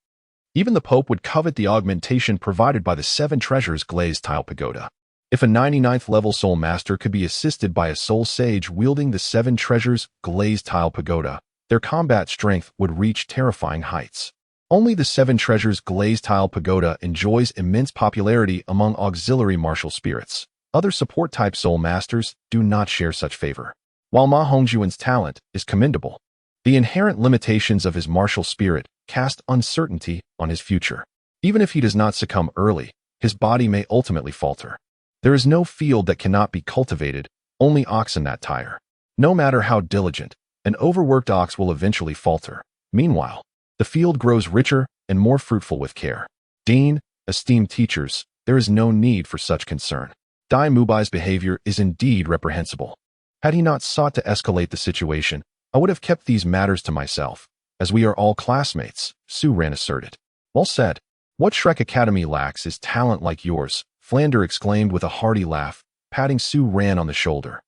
Even the Pope would covet the augmentation provided by the 7 treasures glazed tile pagoda. If a 99th level soul master could be assisted by a soul sage wielding the 7 treasures glazed tile pagoda, their combat strength would reach terrifying heights. Only the 7 treasures glazed tile pagoda enjoys immense popularity among auxiliary martial spirits. Other support-type soul masters do not share such favor. While Ma Hongjuan's talent is commendable, the inherent limitations of his martial spirit cast uncertainty on his future. Even if he does not succumb early, his body may ultimately falter. There is no field that cannot be cultivated, only oxen that tire. No matter how diligent, an overworked ox will eventually falter. Meanwhile, the field grows richer and more fruitful with care. Dean, esteemed teachers, there is no need for such concern. Mu Bai's behavior is indeed reprehensible. Had he not sought to escalate the situation, I would have kept these matters to myself, as we are all classmates, Su Ran asserted. Well said. What Shrek Academy lacks is talent like yours, Flander exclaimed with a hearty laugh, patting Su Ran on the shoulder.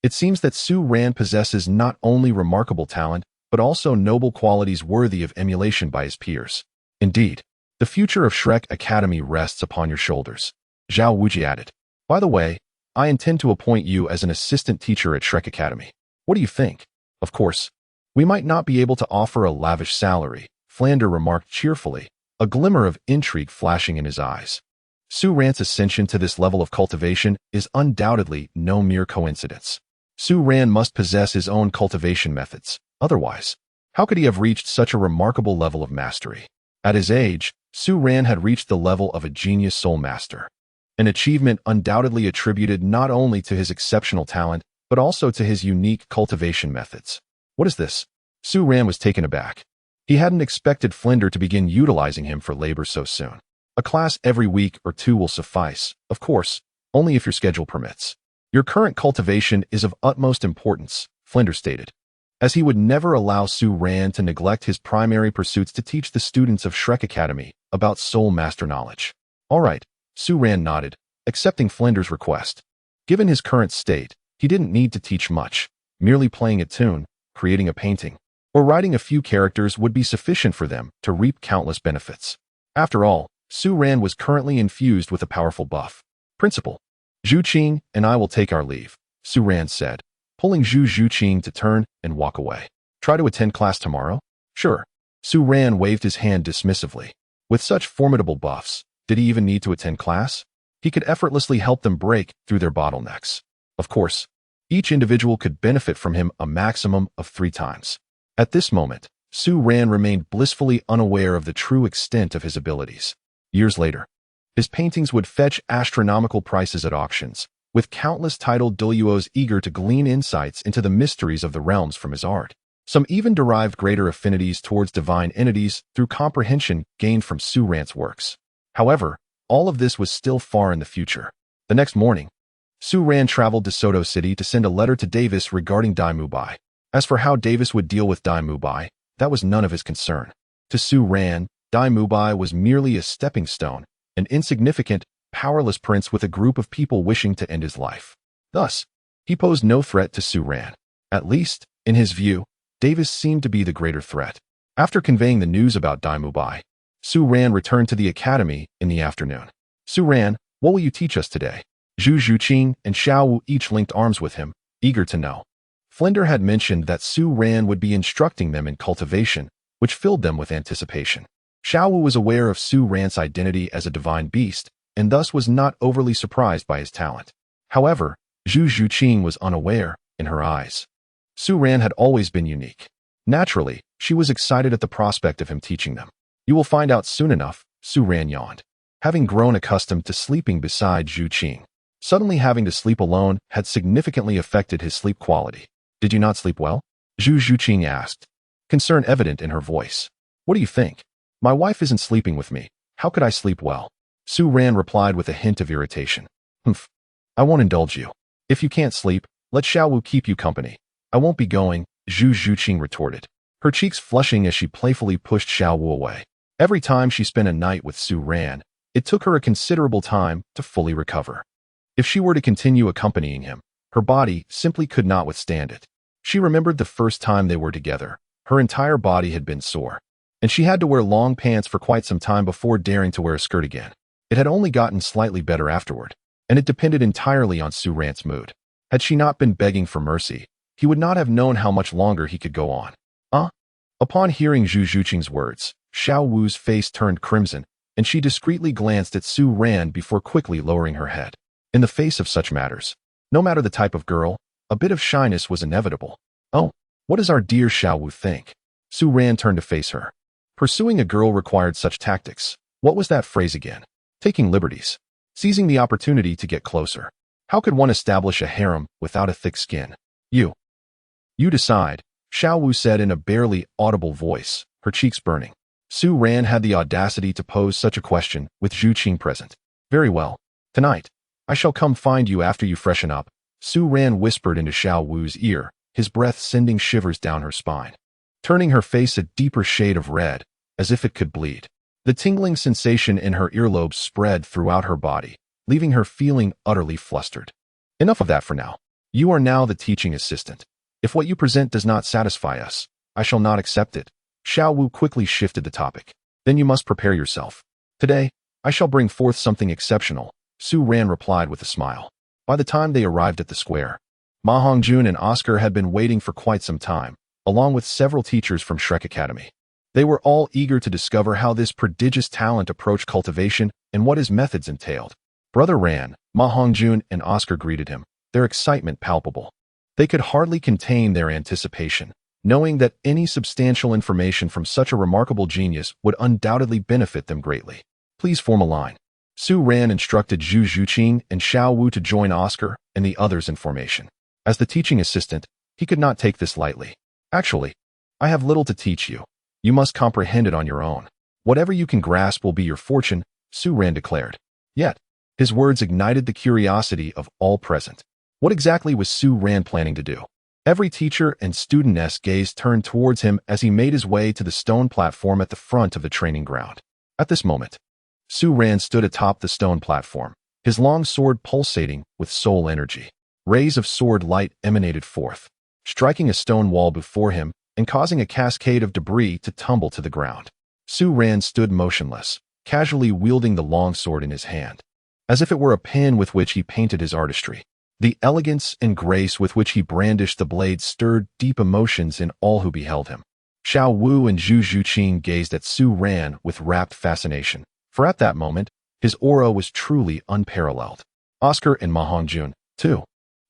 It seems that Su Ran possesses not only remarkable talent, but also noble qualities worthy of emulation by his peers. Indeed, the future of Shrek Academy rests upon your shoulders, Zhao Wuji added. By the way, I intend to appoint you as an assistant teacher at Shrek Academy. What do you think? Of course, we might not be able to offer a lavish salary, Flander remarked cheerfully, a glimmer of intrigue flashing in his eyes. Su Ran's ascension to this level of cultivation is undoubtedly no mere coincidence. Su Ran must possess his own cultivation methods. Otherwise, how could he have reached such a remarkable level of mastery? At his age, Su Ran had reached the level of a genius soul master, an achievement undoubtedly attributed not only to his exceptional talent, but also to his unique cultivation methods. What is this? Su Ran was taken aback. He hadn't expected Flinder to begin utilizing him for labor so soon. A class every week or 2 will suffice, of course, only if your schedule permits. Your current cultivation is of utmost importance, Flinder stated, as he would never allow Su Ran to neglect his primary pursuits to teach the students of Shrek Academy about soul master knowledge. All right, Su Ran nodded, accepting Flinder's request. Given his current state, he didn't need to teach much. Merely playing a tune, creating a painting, or writing a few characters would be sufficient for them to reap countless benefits. After all, Su Ran was currently infused with a powerful buff. Principal, Zhuqing and I will take our leave, Su Ran said, pulling Zhu Zhuqing to turn and walk away. Try to attend class tomorrow? Sure. Su Ran waved his hand dismissively. With such formidable buffs, did he even need to attend class? He could effortlessly help them break through their bottlenecks. Of course, Each individual could benefit from him a maximum of 3 times. At this moment, Su Ran remained blissfully unaware of the true extent of his abilities. Years later, his paintings would fetch astronomical prices at auctions, with countless titled Douluos eager to glean insights into the mysteries of the realms from his art. Some even derived greater affinities towards divine entities through comprehension gained from Su Ran's works. However, all of this was still far in the future. The next morning, Su Ran traveled to Soto City to send a letter to Davis regarding Mu Bai. As for how Davis would deal with Mu Bai, that was none of his concern. To Su Ran, Mu Bai was merely a stepping stone, an insignificant, powerless prince with a group of people wishing to end his life. Thus, he posed no threat to Su Ran. At least, in his view, Davis seemed to be the greater threat. After conveying the news about Mu Bai, Su Ran returned to the academy in the afternoon. Su Ran, what will you teach us today? Zhu Zhuqing and Xiao Wu each linked arms with him, eager to know. Flinder had mentioned that Su Ran would be instructing them in cultivation, which filled them with anticipation. Xiao Wu was aware of Su Ran's identity as a divine beast, and thus was not overly surprised by his talent. However, Zhu Zhuqing was unaware, in her eyes. Su Ran had always been unique. Naturally, she was excited at the prospect of him teaching them. You will find out soon enough, Su Ran yawned. Having grown accustomed to sleeping beside Zhu Qing, suddenly having to sleep alone had significantly affected his sleep quality. Did you not sleep well? Zhu Zhuqing asked, concern evident in her voice. What do you think? My wife isn't sleeping with me. How could I sleep well? Su Ran replied with a hint of irritation. Humph. I won't indulge you. If you can't sleep, let Xiao Wu keep you company. I won't be going, Zhu Zhuqing retorted, her cheeks flushing as she playfully pushed Xiao Wu away. Every time she spent a night with Su Ran, it took her a considerable time to fully recover. If she were to continue accompanying him, her body simply could not withstand it. She remembered the first time they were together. Her entire body had been sore, and she had to wear long pants for quite some time before daring to wear a skirt again. It had only gotten slightly better afterward, and it depended entirely on Su Ran's mood. Had she not been begging for mercy, he would not have known how much longer he could go on. Upon hearing Zhu Zhuqing's words, Xiao Wu's face turned crimson, and she discreetly glanced at Su Ran before quickly lowering her head. In the face of such matters, no matter the type of girl, a bit of shyness was inevitable. Oh, what does our dear Xiao Wu think? Su Ran turned to face her. Pursuing a girl required such tactics. What was that phrase again? Taking liberties. Seizing the opportunity to get closer. How could one establish a harem without a thick skin? You decide, Xiao Wu said in a barely audible voice, her cheeks burning. Su Ran had the audacity to pose such a question with Zhu Qing present. Very well. Tonight, I shall come find you after you freshen up, Su Ran whispered into Xiao Wu's ear, his breath sending shivers down her spine, turning her face a deeper shade of red, as if it could bleed. The tingling sensation in her earlobes spread throughout her body, leaving her feeling utterly flustered. Enough of that for now. You are now the teaching assistant. If what you present does not satisfy us, I shall not accept it. Xiao Wu quickly shifted the topic. Then you must prepare yourself. Today, I shall bring forth something exceptional, Su Ran replied with a smile. By the time they arrived at the square, Ma Hongjun and Oscar had been waiting for quite some time, along with several teachers from Shrek Academy. They were all eager to discover how this prodigious talent approached cultivation and what his methods entailed. Brother Ran, Ma Hongjun and Oscar greeted him, their excitement palpable. They could hardly contain their anticipation, knowing that any substantial information from such a remarkable genius would undoubtedly benefit them greatly. Please form a line. Su Ran instructed Zhu Zhuqing and Xiao Wu to join Oscar and the others in formation. As the teaching assistant, he could not take this lightly. Actually, I have little to teach you. You must comprehend it on your own. Whatever you can grasp will be your fortune, Su Ran declared. Yet, his words ignited the curiosity of all present. What exactly was Su Ran planning to do? Every teacher and student's gaze turned towards him as he made his way to the stone platform at the front of the training ground. At this moment, Su Ran stood atop the stone platform, his long sword pulsating with soul energy. Rays of sword light emanated forth, striking a stone wall before him and causing a cascade of debris to tumble to the ground. Su Ran stood motionless, casually wielding the long sword in his hand, as if it were a pen with which he painted his artistry. The elegance and grace with which he brandished the blade stirred deep emotions in all who beheld him. Xiao Wu and Zhu Zhuqing gazed at Su Ran with rapt fascination, for at that moment, his aura was truly unparalleled. Oscar and Ma Hongjun, too,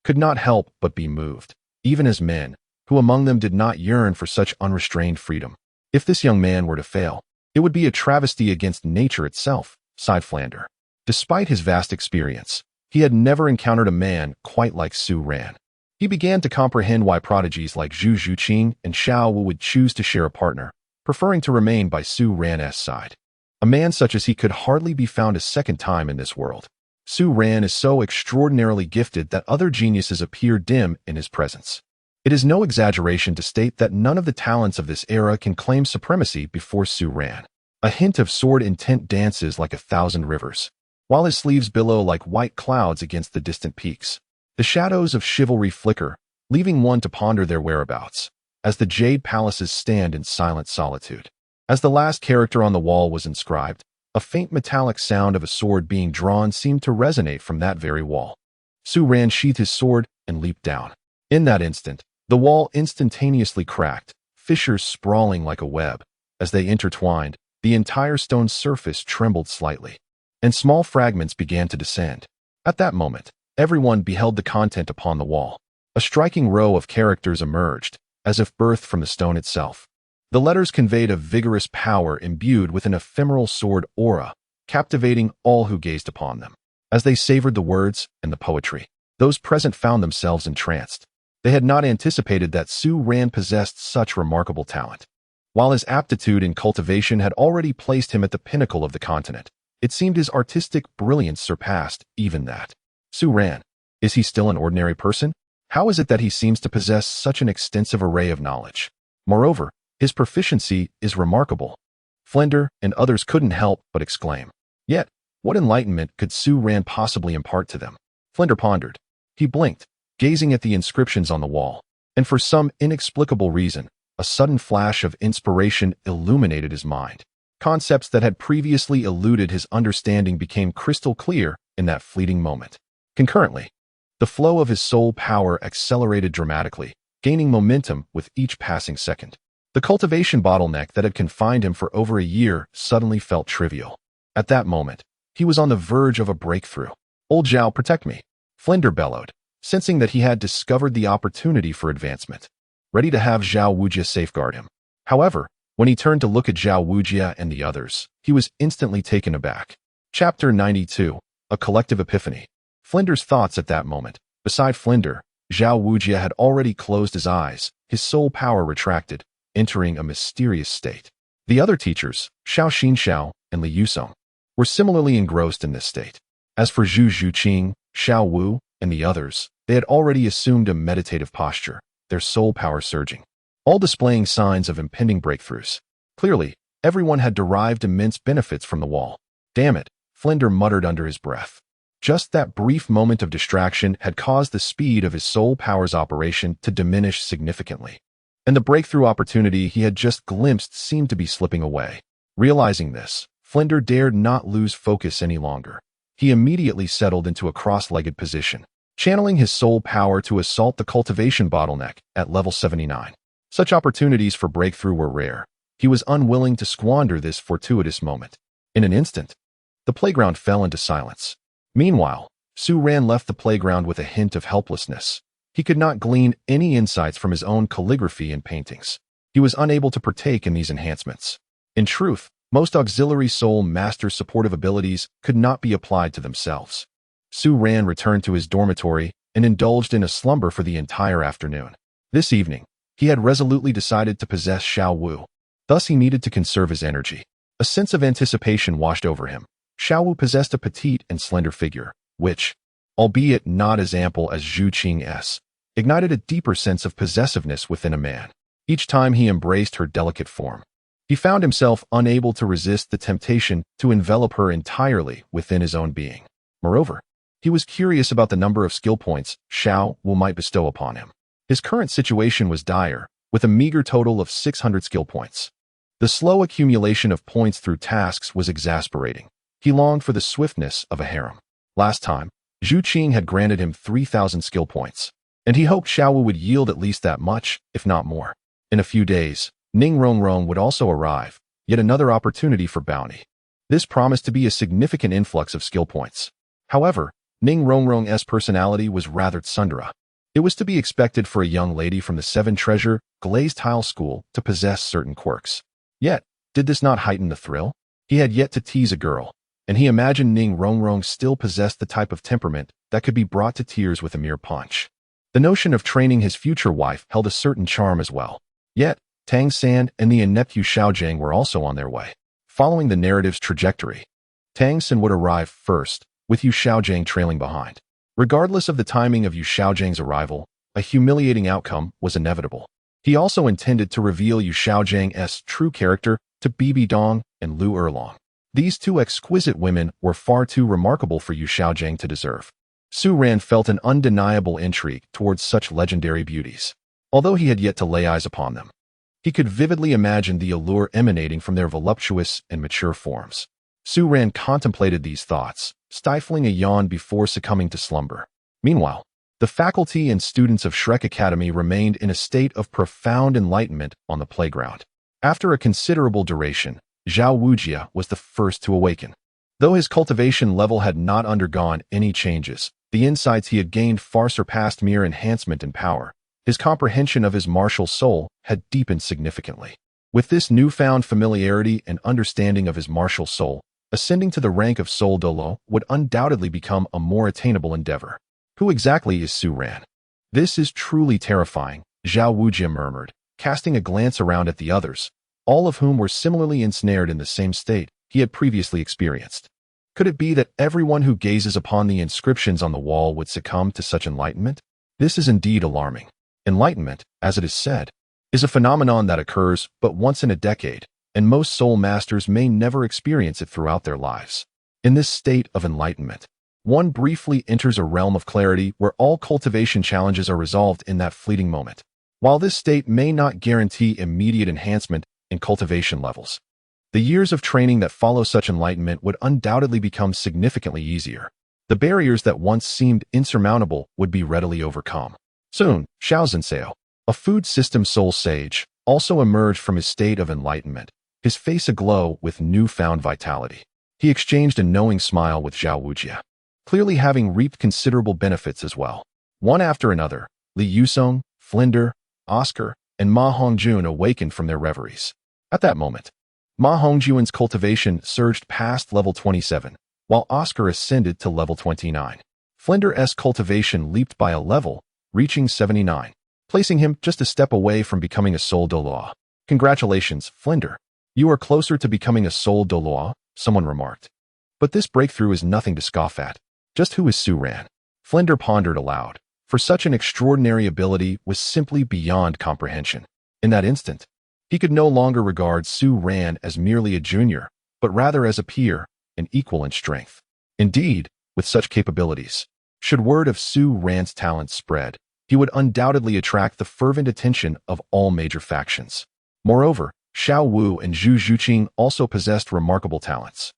could not help but be moved, even as men, who among them did not yearn for such unrestrained freedom. If this young man were to fail, it would be a travesty against nature itself, sighed Flander. Despite his vast experience, he had never encountered a man quite like Su Ran. He began to comprehend why prodigies like Zhu Zhuqing and Xiao Wu would choose to share a partner, preferring to remain by Su Ran's side. A man such as he could hardly be found a second time in this world. Su Ran is so extraordinarily gifted that other geniuses appear dim in his presence. It is no exaggeration to state that none of the talents of this era can claim supremacy before Su Ran. A hint of sword intent dances like 1,000 rivers, while his sleeves billow like white clouds against the distant peaks. The shadows of chivalry flicker, leaving one to ponder their whereabouts, as the jade palaces stand in silent solitude. As the last character on the wall was inscribed, a faint metallic sound of a sword being drawn seemed to resonate from that very wall. Su Ran sheathed his sword and leaped down. In that instant, the wall instantaneously cracked, fissures sprawling like a web. As they intertwined, the entire stone surface trembled slightly, and small fragments began to descend. At that moment, everyone beheld the content upon the wall. A striking row of characters emerged, as if birthed from the stone itself. The letters conveyed a vigorous power imbued with an ephemeral sword aura, captivating all who gazed upon them. As they savored the words and the poetry, those present found themselves entranced. They had not anticipated that Su Ran possessed such remarkable talent. While his aptitude in cultivation had already placed him at the pinnacle of the continent, it seemed his artistic brilliance surpassed even that. Su Ran, is he still an ordinary person? How is it that he seems to possess such an extensive array of knowledge? Moreover, his proficiency is remarkable. Flinder and others couldn't help but exclaim. Yet, what enlightenment could Su Ran possibly impart to them? Flinder pondered. He blinked, gazing at the inscriptions on the wall, and for some inexplicable reason, a sudden flash of inspiration illuminated his mind. Concepts that had previously eluded his understanding became crystal clear in that fleeting moment. Concurrently, the flow of his soul power accelerated dramatically, gaining momentum with each passing second. The cultivation bottleneck that had confined him for over a year suddenly felt trivial. At that moment, he was on the verge of a breakthrough. Old Zhao, protect me, Flinder bellowed, sensing that he had discovered the opportunity for advancement, ready to have Zhao Wujia safeguard him. However, when he turned to look at Zhao Wujia and the others, he was instantly taken aback. Chapter 92, A Collective Epiphany. Flinder's thoughts at that moment. Beside Flinder, Zhao Wujia had already closed his eyes, his soul power retracted, entering a mysterious state. The other teachers, Xiao Xinxiao and Li Yusong, were similarly engrossed in this state. As for Zhu Zhuqing, Xiao Wu, and the others, they had already assumed a meditative posture, their soul power surging, all displaying signs of impending breakthroughs. Clearly, everyone had derived immense benefits from the wall. Damn it, Flinder muttered under his breath. Just that brief moment of distraction had caused the speed of his soul power's operation to diminish significantly, and the breakthrough opportunity he had just glimpsed seemed to be slipping away. Realizing this, Flinder dared not lose focus any longer. He immediately settled into a cross-legged position, channeling his soul power to assault the cultivation bottleneck at level 79. Such opportunities for breakthrough were rare. He was unwilling to squander this fortuitous moment. In an instant, the playground fell into silence. Meanwhile, Su Ran left the playground with a hint of helplessness. He could not glean any insights from his own calligraphy and paintings. He was unable to partake in these enhancements. In truth, most auxiliary soul master supportive abilities could not be applied to themselves. Su Ran returned to his dormitory and indulged in a slumber for the entire afternoon. This evening, he had resolutely decided to possess Xiao Wu. Thus he needed to conserve his energy. A sense of anticipation washed over him. Xiao Wu possessed a petite and slender figure, which, albeit not as ample as Zhu Qing's, ignited a deeper sense of possessiveness within a man. Each time he embraced her delicate form, he found himself unable to resist the temptation to envelop her entirely within his own being. Moreover, he was curious about the number of skill points Xiao Wu might bestow upon him. His current situation was dire, with a meager total of 600 skill points. The slow accumulation of points through tasks was exasperating. He longed for the swiftness of a harem. Last time, Zhu Qing had granted him 3,000 skill points, and he hoped Xiao Wu would yield at least that much, if not more. In a few days, Ning Rongrong would also arrive, yet another opportunity for bounty. This promised to be a significant influx of skill points. However, Ning Rongrong's personality was rather tsundere. It was to be expected for a young lady from the Seven Treasure Glazed Tile School to possess certain quirks. Yet, did this not heighten the thrill? He had yet to tease a girl, and he imagined Ning Rongrong still possessed the type of temperament that could be brought to tears with a mere punch. The notion of training his future wife held a certain charm as well. Yet, Tang San and the inept Xiao Gang were also on their way. Following the narrative's trajectory, Tang San would arrive first, with Xiao Gang trailing behind. Regardless of the timing of Xiao Gang's arrival, a humiliating outcome was inevitable. He also intended to reveal Xiao Gang's true character to Bibi Dong and Lu Erlong. These two exquisite women were far too remarkable for Xiao Gang to deserve. Su Ran felt an undeniable intrigue towards such legendary beauties. Although he had yet to lay eyes upon them, he could vividly imagine the allure emanating from their voluptuous and mature forms. Su Ran contemplated these thoughts, stifling a yawn before succumbing to slumber. Meanwhile, the faculty and students of Shrek Academy remained in a state of profound enlightenment on the playground. After a considerable duration, Zhao Wujia was the first to awaken. Though his cultivation level had not undergone any changes, the insights he had gained far surpassed mere enhancement in power. His comprehension of his martial soul had deepened significantly. With this newfound familiarity and understanding of his martial soul, ascending to the rank of Soul Douluo would undoubtedly become a more attainable endeavor. Who exactly is Su Ran? This is truly terrifying, Zhao Wujia murmured, casting a glance around at the others, all of whom were similarly ensnared in the same state he had previously experienced. Could it be that everyone who gazes upon the inscriptions on the wall would succumb to such enlightenment? This is indeed alarming. Enlightenment, as it is said, is a phenomenon that occurs but once in a decade, and most soul masters may never experience it throughout their lives. In this state of enlightenment, one briefly enters a realm of clarity where all cultivation challenges are resolved in that fleeting moment. While this state may not guarantee immediate enhancement in cultivation levels, the years of training that follow such enlightenment would undoubtedly become significantly easier. The barriers that once seemed insurmountable would be readily overcome. Soon, Xiao Zhenseo, a food system soul sage, also emerged from his state of enlightenment, his face aglow with newfound vitality. He exchanged a knowing smile with Zhao Wujia, clearly having reaped considerable benefits as well. One after another, Li Yusong, Flinder, Oscar, and Ma Hongjun awakened from their reveries. At that moment, Ma Hongjun's cultivation surged past level 27, while Oscar ascended to level 29. Flinder's cultivation leaped by a level, reaching 79, placing him just a step away from becoming a Soul Douluo. Congratulations, Flinder. You are closer to becoming a Soul Douluo, someone remarked. But this breakthrough is nothing to scoff at. Just who is Su Ran? Flinder pondered aloud, for such an extraordinary ability was simply beyond comprehension. In that instant, he could no longer regard Su Ran as merely a junior, but rather as a peer, an equal in strength. Indeed, with such capabilities, should word of Su Ran's talents spread, he would undoubtedly attract the fervent attention of all major factions. Moreover, Xiao Wu and Zhu Zhuqing also possessed remarkable talents.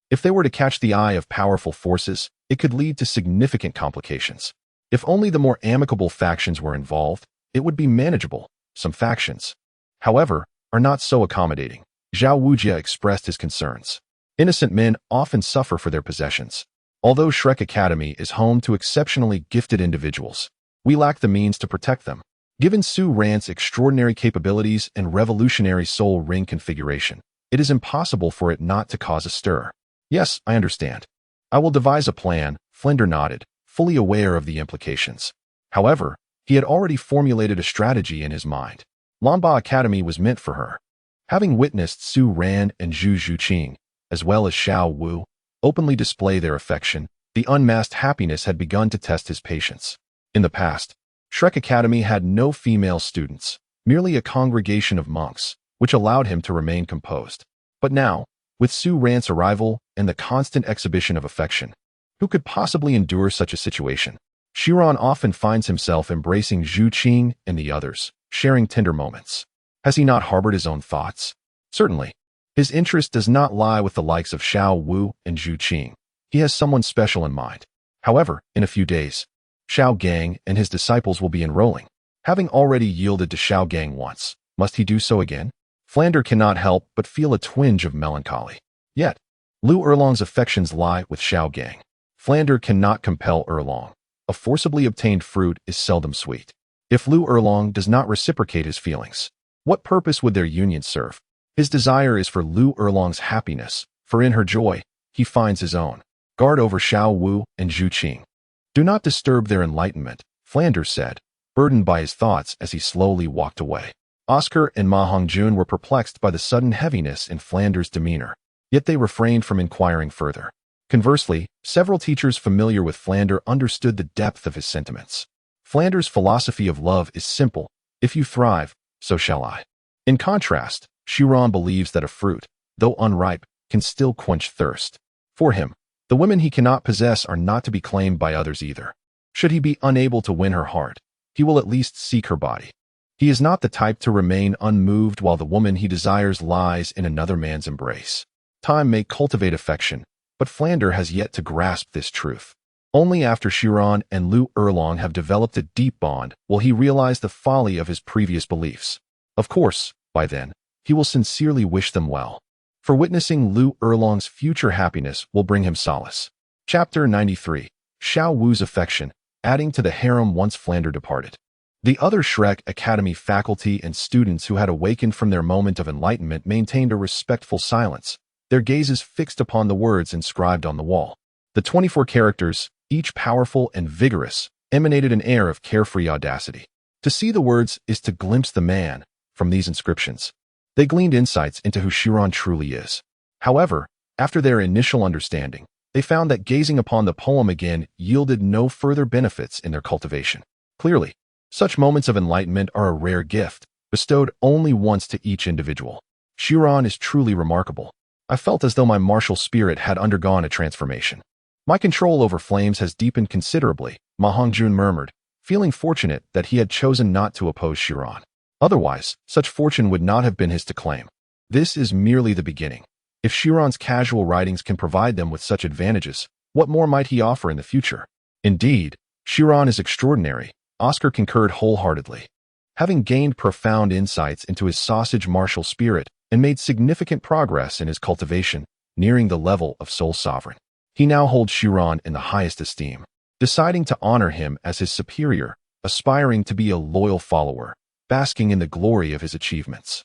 If they were to catch the eye of powerful forces, it could lead to significant complications. If only the more amicable factions were involved, it would be manageable. Some factions, however, are not so accommodating. Zhao Wujia expressed his concerns. Innocent men often suffer for their possessions. Although Shrek Academy is home to exceptionally gifted individuals, we lack the means to protect them. Given Su Ran's extraordinary capabilities and revolutionary soul ring configuration, it is impossible for it not to cause a stir. Yes, I understand. I will devise a plan, Flinder nodded, fully aware of the implications. However, he had already formulated a strategy in his mind. Lanba Academy was meant for her. Having witnessed Su Ran and Zhu Zhuqing, as well as Xiao Wu, openly display their affection, the unmasked happiness had begun to test his patience. In the past, Shrek Academy had no female students, merely a congregation of monks, which allowed him to remain composed. But now, with Su Ran's arrival and the constant exhibition of affection, who could possibly endure such a situation? Shiran often finds himself embracing Zhu Qing and the others, sharing tender moments. Has he not harbored his own thoughts? Certainly. His interest does not lie with the likes of Xiao Wu and Zhu Qing. He has someone special in mind. However, in a few days, Xiao Gang and his disciples will be enrolling. Having already yielded to Xiao Gang once, must he do so again? Flander cannot help but feel a twinge of melancholy. Yet, Lu Erlong's affections lie with Xiao Gang. Flander cannot compel Erlong. A forcibly obtained fruit is seldom sweet. If Lu Erlong does not reciprocate his feelings, what purpose would their union serve? His desire is for Lu Erlong's happiness, for in her joy, he finds his own. Guard over Xiao Wu and Zhu Qing. Do not disturb their enlightenment, Flander said, burdened by his thoughts as he slowly walked away. Oscar and Ma Hongjun were perplexed by the sudden heaviness in Flander's demeanor, yet they refrained from inquiring further. Conversely, several teachers familiar with Flander understood the depth of his sentiments. Flander's philosophy of love is simple: if you thrive, so shall I. In contrast, Xiran believes that a fruit, though unripe, can still quench thirst. For him, the women he cannot possess are not to be claimed by others either. Should he be unable to win her heart, he will at least seek her body. He is not the type to remain unmoved while the woman he desires lies in another man's embrace. Time may cultivate affection, but Flander has yet to grasp this truth. Only after Xiran and Lu Erlong have developed a deep bond will he realize the folly of his previous beliefs. Of course, by then, he will sincerely wish them well. For witnessing Lu Erlong's future happiness will bring him solace. Chapter 93. Xiao Wu's affection, adding to the harem once Flander departed. The other Shrek Academy faculty and students who had awakened from their moment of enlightenment maintained a respectful silence, their gazes fixed upon the words inscribed on the wall. The 24 characters, each powerful and vigorous, emanated an air of carefree audacity. To see the words is to glimpse the man. From these inscriptions, they gleaned insights into who Xiran truly is. However, after their initial understanding, they found that gazing upon the poem again yielded no further benefits in their cultivation. Clearly, such moments of enlightenment are a rare gift, bestowed only once to each individual. Xiran is truly remarkable. I felt as though my martial spirit had undergone a transformation. My control over flames has deepened considerably, Ma Hongjun murmured, feeling fortunate that he had chosen not to oppose Xiran. Otherwise, such fortune would not have been his to claim. This is merely the beginning. If Xiran's casual writings can provide them with such advantages, what more might he offer in the future? Indeed, Xiran is extraordinary, Oscar concurred wholeheartedly. Having gained profound insights into his sausage martial spirit and made significant progress in his cultivation, nearing the level of sole sovereign, he now holds Xiran in the highest esteem. Deciding to honor him as his superior, aspiring to be a loyal follower, basking in the glory of his achievements.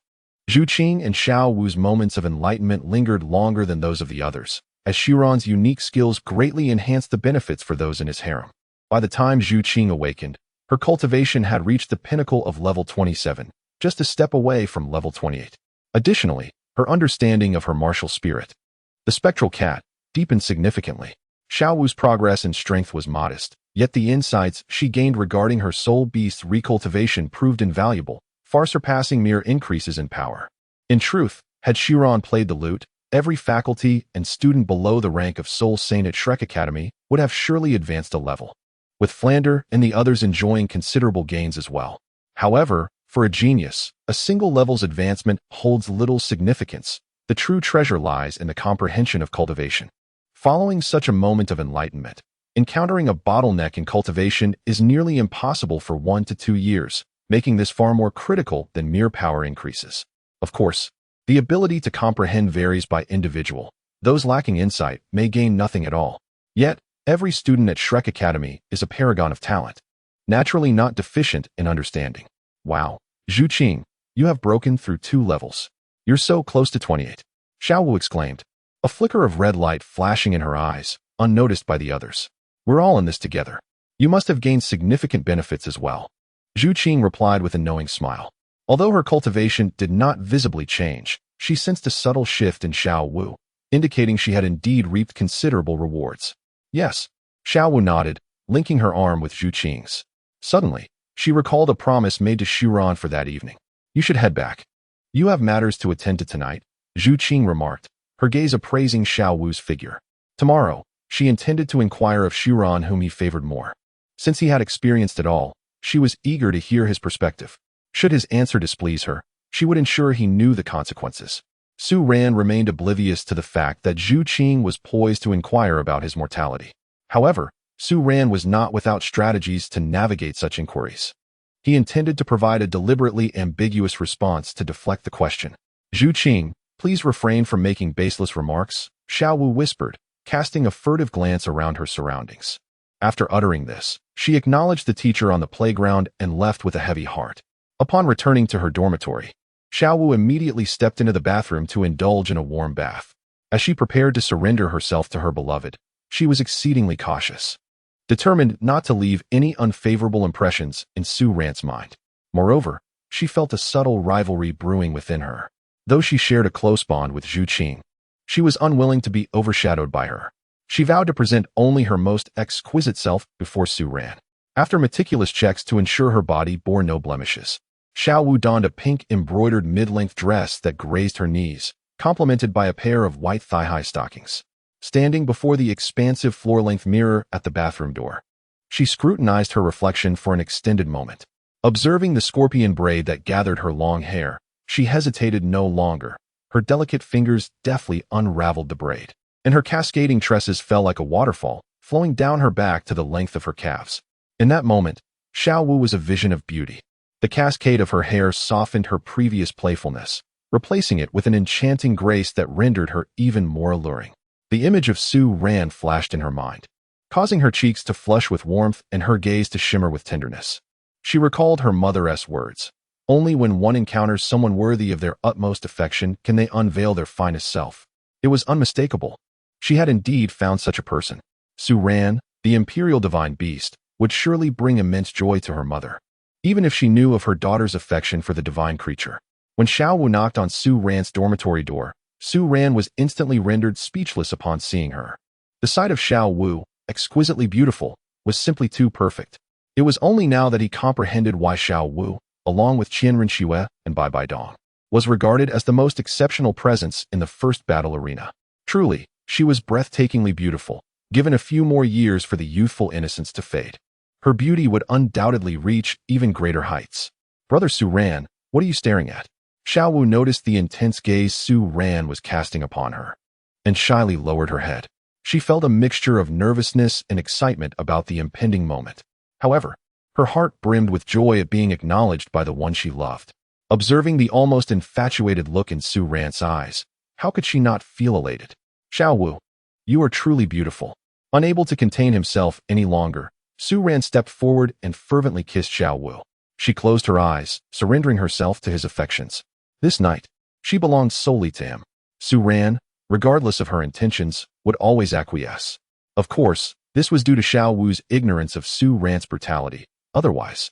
Zhu Qing and Xiao Wu's moments of enlightenment lingered longer than those of the others, as Xiran's unique skills greatly enhanced the benefits for those in his harem. By the time Zhu Qing awakened, her cultivation had reached the pinnacle of level 27, just a step away from level 28. Additionally, her understanding of her martial spirit, the spectral cat, deepened significantly. Xiao Wu's progress in strength was modest, yet the insights she gained regarding her soul beast's recultivation proved invaluable, far surpassing mere increases in power. In truth, had Xiran played the lute, every faculty and student below the rank of Soul Saint at Shrek Academy would have surely advanced a level, with Flander and the others enjoying considerable gains as well. However, for a genius, a single level's advancement holds little significance. The true treasure lies in the comprehension of cultivation. Following such a moment of enlightenment, encountering a bottleneck in cultivation is nearly impossible for 1 to 2 years, making this far more critical than mere power increases. Of course, the ability to comprehend varies by individual. Those lacking insight may gain nothing at all. Yet, every student at Shrek Academy is a paragon of talent, naturally not deficient in understanding. Wow, Zhu Qing, you have broken through 2 levels. You're so close to 28. Xiao Wu exclaimed, a flicker of red light flashing in her eyes, unnoticed by the others. We're all in this together. You must have gained significant benefits as well. Zhu Qing replied with a knowing smile. Although her cultivation did not visibly change, she sensed a subtle shift in Xiao Wu, indicating she had indeed reaped considerable rewards. Yes, Xiao Wu nodded, linking her arm with Zhu Qing's. Suddenly, she recalled a promise made to Xiran for that evening. You should head back. You have matters to attend to tonight, Zhu Qing remarked, her gaze appraising Xiao Wu's figure. Tomorrow, she intended to inquire of Xiran whom he favored more. Since he had experienced it all, she was eager to hear his perspective. Should his answer displease her, she would ensure he knew the consequences. Su Ran remained oblivious to the fact that Zhu Qing was poised to inquire about his mortality. However, Su Ran was not without strategies to navigate such inquiries. He intended to provide a deliberately ambiguous response to deflect the question. Zhu Qing, please refrain from making baseless remarks, Xiao Wu whispered, casting a furtive glance around her surroundings. After uttering this, she acknowledged the teacher on the playground and left with a heavy heart. Upon returning to her dormitory, Xiao Wu immediately stepped into the bathroom to indulge in a warm bath. As she prepared to surrender herself to her beloved, she was exceedingly cautious, determined not to leave any unfavorable impressions in Su Ran's mind. Moreover, she felt a subtle rivalry brewing within her. Though she shared a close bond with Zhu Zhuqing, she was unwilling to be overshadowed by her. She vowed to present only her most exquisite self before Su Ran. After meticulous checks to ensure her body bore no blemishes, Xiao Wu donned a pink embroidered mid-length dress that grazed her knees, complemented by a pair of white thigh-high stockings. Standing before the expansive floor-length mirror at the bathroom door, she scrutinized her reflection for an extended moment. Observing the scorpion braid that gathered her long hair, she hesitated no longer. Her delicate fingers deftly unraveled the braid, and her cascading tresses fell like a waterfall, flowing down her back to the length of her calves. In that moment, Xiao Wu was a vision of beauty. The cascade of her hair softened her previous playfulness, replacing it with an enchanting grace that rendered her even more alluring. The image of Su Ran flashed in her mind, causing her cheeks to flush with warmth and her gaze to shimmer with tenderness. She recalled her mother's words, "Only when one encounters someone worthy of their utmost affection can they unveil their finest self." It was unmistakable. She had indeed found such a person. Su Ran, the imperial divine beast, would surely bring immense joy to her mother, even if she knew of her daughter's affection for the divine creature. When Xiao Wu knocked on Su Ran's dormitory door, Su Ran was instantly rendered speechless upon seeing her. The sight of Xiao Wu, exquisitely beautiful, was simply too perfect. It was only now that he comprehended why Xiao Wu, along with Qianren Xue and Bai Bai Dong, was regarded as the most exceptional presence in the first battle arena. Truly, she was breathtakingly beautiful, given a few more years for the youthful innocence to fade. Her beauty would undoubtedly reach even greater heights. "Brother Su Ran, what are you staring at?" Xiao Wu noticed the intense gaze Su Ran was casting upon her, and shyly lowered her head. She felt a mixture of nervousness and excitement about the impending moment. However, her heart brimmed with joy at being acknowledged by the one she loved. Observing the almost infatuated look in Su Ran's eyes, how could she not feel elated? "Xiao Wu, you are truly beautiful." Unable to contain himself any longer, Su Ran stepped forward and fervently kissed Xiao Wu. She closed her eyes, surrendering herself to his affections. This night, she belonged solely to him. Su Ran, regardless of her intentions, would always acquiesce. Of course, this was due to Xiao Wu's ignorance of Su Ran's brutality. Otherwise,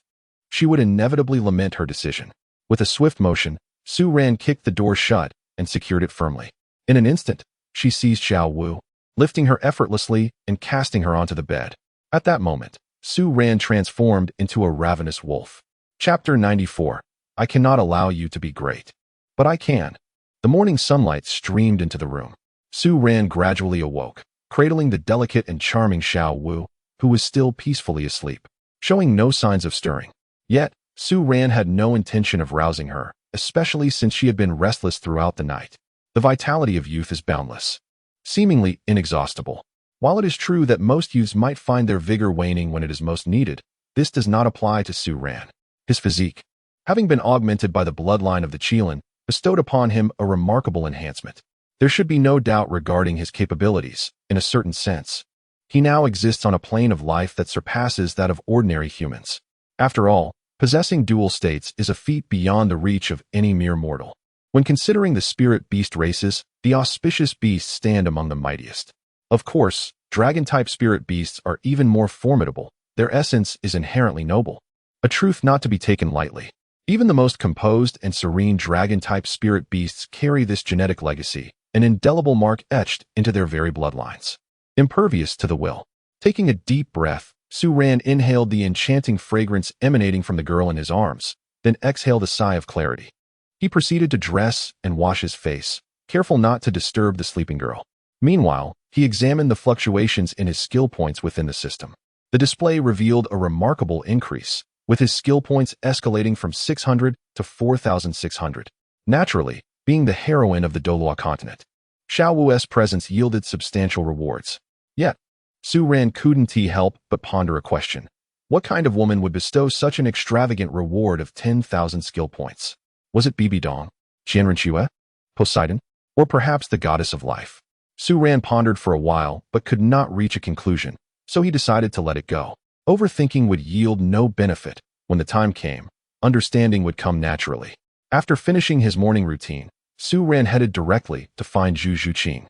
she would inevitably lament her decision. With a swift motion, Su Ran kicked the door shut and secured it firmly. In an instant, she seized Xiao Wu, lifting her effortlessly and casting her onto the bed. At that moment, Su Ran transformed into a ravenous wolf. Chapter 94. I cannot allow you to be great. But I can. The morning sunlight streamed into the room. Su Ran gradually awoke, cradling the delicate and charming Xiao Wu, who was still peacefully asleep, showing no signs of stirring. Yet, Su Ran had no intention of rousing her, especially since she had been restless throughout the night. The vitality of youth is boundless, seemingly inexhaustible. While it is true that most youths might find their vigor waning when it is most needed, this does not apply to Su Ran. His physique, having been augmented by the bloodline of the Qilin, bestowed upon him a remarkable enhancement. There should be no doubt regarding his capabilities, in a certain sense. He now exists on a plane of life that surpasses that of ordinary humans. After all, possessing dual states is a feat beyond the reach of any mere mortal. When considering the spirit beast races, the auspicious beasts stand among the mightiest. Of course, dragon-type spirit beasts are even more formidable. Their essence is inherently noble, a truth not to be taken lightly. Even the most composed and serene dragon-type spirit beasts carry this genetic legacy, an indelible mark etched into their very bloodlines. Impervious to the will. Taking a deep breath, Su Ran inhaled the enchanting fragrance emanating from the girl in his arms, then exhaled a sigh of clarity. He proceeded to dress and wash his face, careful not to disturb the sleeping girl. Meanwhile, he examined the fluctuations in his skill points within the system. The display revealed a remarkable increase, with his skill points escalating from 600 to 4,600. Naturally, being the heroine of the Douluo Continent, Xiao Wu's presence yielded substantial rewards. Yet, Su Ran couldn't help but ponder a question. What kind of woman would bestow such an extravagant reward of 10,000 skill points? Was it Bibi Dong, Qianren Xue, Poseidon, or perhaps the goddess of life? Su Ran pondered for a while but could not reach a conclusion, so he decided to let it go. Overthinking would yield no benefit. When the time came, understanding would come naturally. After finishing his morning routine, Su Ran headed directly to find Zhu Zhuqing,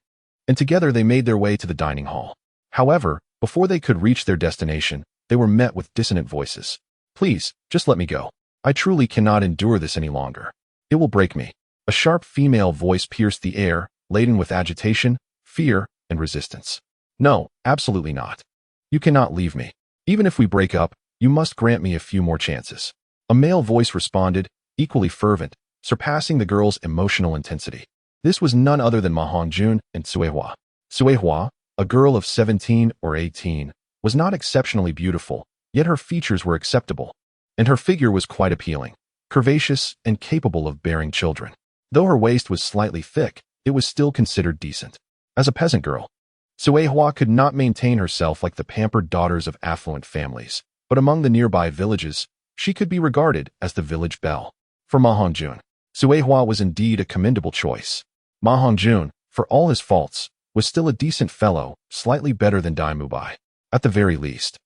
and together they made their way to the dining hall. However, before they could reach their destination, they were met with dissonant voices. "Please, just let me go. I truly cannot endure this any longer. It will break me." A sharp female voice pierced the air, laden with agitation, fear, and resistance. "No, absolutely not. You cannot leave me. Even if we break up, you must grant me a few more chances." A male voice responded, equally fervent, surpassing the girl's emotional intensity. This was none other than Ma Hongjun and Suehua. Suehua, a girl of 17 or 18, was not exceptionally beautiful, yet her features were acceptable, and her figure was quite appealing, curvaceous, and capable of bearing children. Though her waist was slightly thick, it was still considered decent. As a peasant girl, Suehua could not maintain herself like the pampered daughters of affluent families, but among the nearby villages, she could be regarded as the village belle. For Ma Hongjun, Suehua was indeed a commendable choice. Ma Hongjun, for all his faults, was still a decent fellow, slightly better than Mu Bai. At the very least,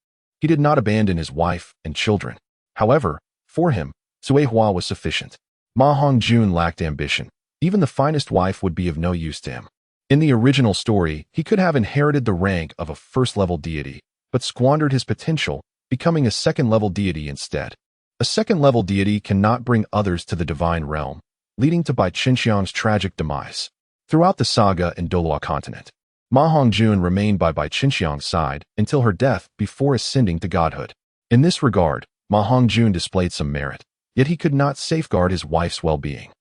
he did not abandon his wife and children. However, for him, Suehua was sufficient. Ma Hongjun lacked ambition. Even the finest wife would be of no use to him. In the original story, he could have inherited the rank of a first-level deity, but squandered his potential, becoming a second-level deity instead. A second-level deity cannot bring others to the divine realm, leading to Bai Qinxiang's tragic demise. Throughout the saga in Douluo Continent, Ma Hongjun remained by Bai Qinxiang's side until her death before ascending to godhood. In this regard, Ma Hongjun displayed some merit, yet he could not safeguard his wife's well-being.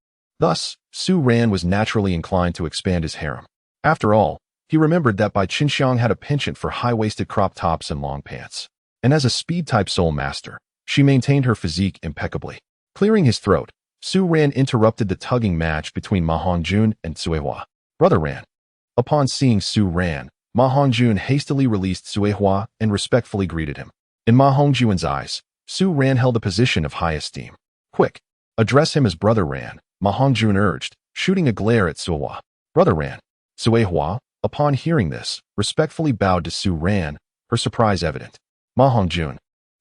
Thus, Su Ran was naturally inclined to expand his harem. After all, he remembered that Bai Qinxiang had a penchant for high-waisted crop tops and long pants. And as a speed-type soul master, she maintained her physique impeccably. Clearing his throat, Su Ran interrupted the tugging match between Ma Hongjun and Suehua. "Brother Ran." Upon seeing Su Ran, Ma Hongjun hastily released Suehua and respectfully greeted him. In Ma Hongjun's eyes, Su Ran held a position of high esteem. "Quick, address him as Brother Ran," Ma Hongjun urged, shooting a glare at Suehua. "Brother Ran." Suehua, upon hearing this, respectfully bowed to Su Ran, her surprise evident. Ma Hongjun,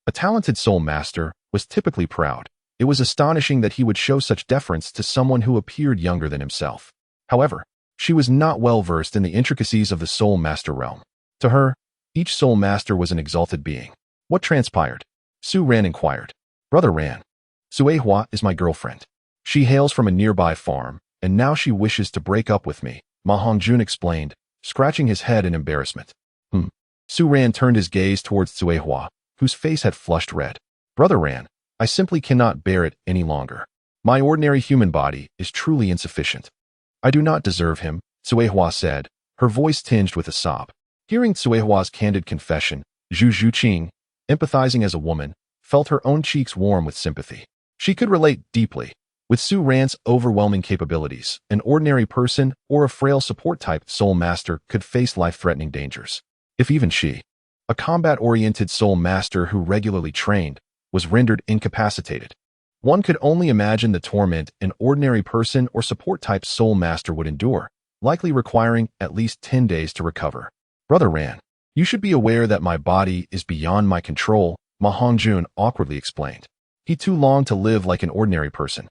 a talented soul master, was typically proud. It was astonishing that he would show such deference to someone who appeared younger than himself. However, she was not well versed in the intricacies of the soul master realm. To her, each soul master was an exalted being. "What transpired?" Su Ran inquired. "Brother Ran, Suehua is my girlfriend. She hails from a nearby farm, and now she wishes to break up with me," Ma Hongjun explained, scratching his head in embarrassment. Su Ran turned his gaze towards Suehua, whose face had flushed red. "Brother Ran, I simply cannot bear it any longer. My ordinary human body is truly insufficient. I do not deserve him," Suehua said, her voice tinged with a sob. Hearing Suehua's candid confession, Zhu Zhuqing, empathizing as a woman, felt her own cheeks warm with sympathy. She could relate deeply. With Su Ran's overwhelming capabilities, an ordinary person or a frail support-type soul master could face life-threatening dangers. If even she, a combat-oriented soul master who regularly trained, was rendered incapacitated, one could only imagine the torment an ordinary person or support-type soul master would endure, likely requiring at least 10 days to recover. "Brother Ran, you should be aware that my body is beyond my control," Ma Hongjun awkwardly explained. "He too longed to live like an ordinary person.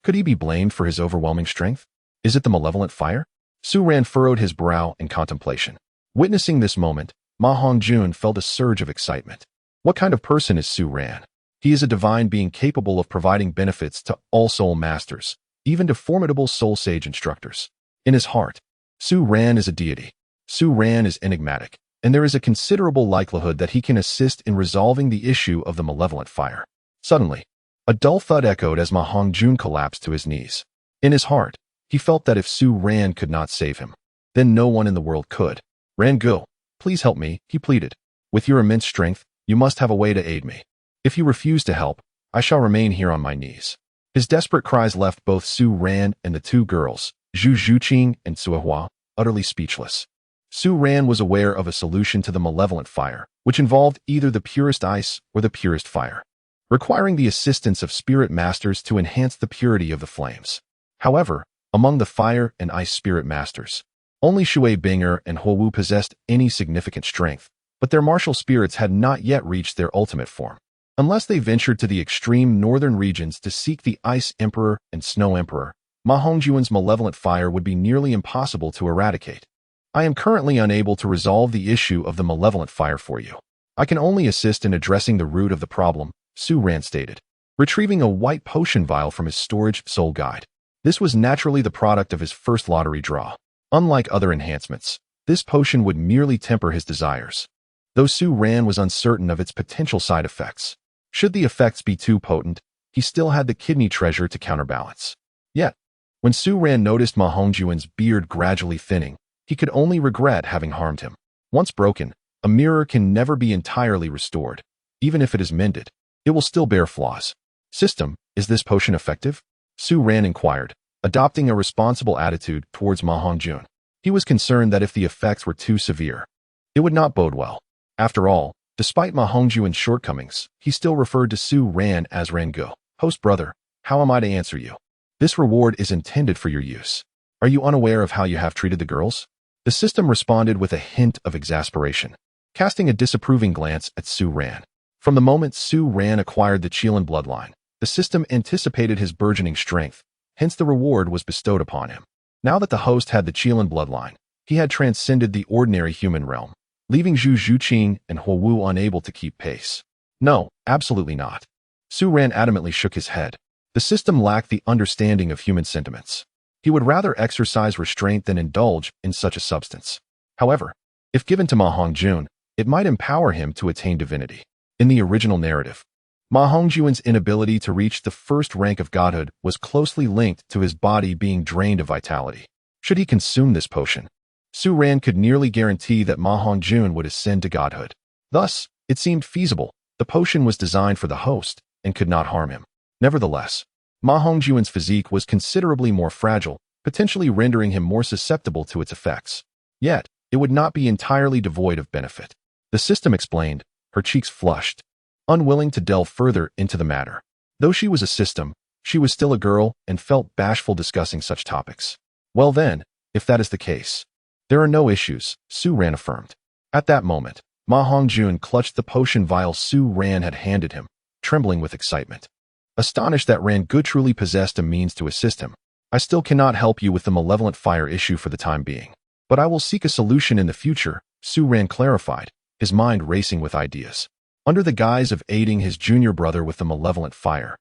Could he be blamed for his overwhelming strength? Is it the malevolent fire?" Su Ran furrowed his brow in contemplation. Witnessing this moment, Ma Hongjun felt a surge of excitement. What kind of person is Su Ran? He is a divine being capable of providing benefits to all soul masters, even to formidable soul sage instructors. In his heart, Su Ran is a deity. Su Ran is enigmatic, and there is a considerable likelihood that he can assist in resolving the issue of the malevolent fire. Suddenly, a dull thud echoed as Ma Hongjun collapsed to his knees. In his heart, he felt that if Su Ran could not save him, then no one in the world could. "Ran Gu, please help me," he pleaded. "With your immense strength, you must have a way to aid me. If you refuse to help, I shall remain here on my knees." His desperate cries left both Su Ran and the two girls, Zhu Zhuqing and Suehua, utterly speechless. Su Ran was aware of a solution to the malevolent fire, which involved either the purest ice or the purest fire, requiring the assistance of spirit masters to enhance the purity of the flames. However, among the fire and ice spirit masters, Only Shui Binger and Huowu possessed any significant strength, but their martial spirits had not yet reached their ultimate form. Unless they ventured to the extreme northern regions to seek the Ice Emperor and Snow Emperor, Ma Hongjuan's malevolent fire would be nearly impossible to eradicate. I am currently unable to resolve the issue of the malevolent fire for you. I can only assist in addressing the root of the problem, Su Ran stated, retrieving a white potion vial from his storage soul guide. This was naturally the product of his first lottery draw. Unlike other enhancements, this potion would merely temper his desires, though Su Ran was uncertain of its potential side effects. Should the effects be too potent, he still had the kidney treasure to counterbalance. Yet, when Su Ran noticed Ma Hongjuan's beard gradually thinning, he could only regret having harmed him. Once broken, a mirror can never be entirely restored. Even if it is mended, it will still bear flaws. System, is this potion effective? Su Ran inquired, adopting a responsible attitude towards Ma Hongjun. He was concerned that if the effects were too severe, it would not bode well. After all, despite Ma Hongjuan's shortcomings, he still referred to Su Ran as Rangu. Host brother, how am I to answer you? This reward is intended for your use. Are you unaware of how you have treated the girls? The system responded with a hint of exasperation, casting a disapproving glance at Su Ran. From the moment Su Ran acquired the Qilin bloodline, the system anticipated his burgeoning strength, hence the reward was bestowed upon him. Now that the host had the Qilin bloodline, he had transcended the ordinary human realm, leaving Zhu Zhuqing and Huowu unable to keep pace. No, absolutely not. Su Ran adamantly shook his head. The system lacked the understanding of human sentiments. He would rather exercise restraint than indulge in such a substance. However, if given to Ma Hongjun, it might empower him to attain divinity. In the original narrative, Ma Hongjuan's inability to reach the first rank of godhood was closely linked to his body being drained of vitality. Should he consume this potion, Su Ran could nearly guarantee that Ma Hongjun would ascend to godhood. Thus, it seemed feasible. The potion was designed for the host and could not harm him. Nevertheless, Ma Hongjuan's physique was considerably more fragile, potentially rendering him more susceptible to its effects. Yet, it would not be entirely devoid of benefit. The system explained, her cheeks flushed, unwilling to delve further into the matter. Though she was a system, she was still a girl and felt bashful discussing such topics. Well then, if that is the case, there are no issues, Su Ran affirmed. At that moment, Ma Hongjun clutched the potion vial Su Ran had handed him, trembling with excitement. Astonished that Rangu truly possessed a means to assist him, I still cannot help you with the malevolent fire issue for the time being. But I will seek a solution in the future, Su Ran clarified, his mind racing with ideas. Under the guise of aiding his junior brother with the malevolent fire,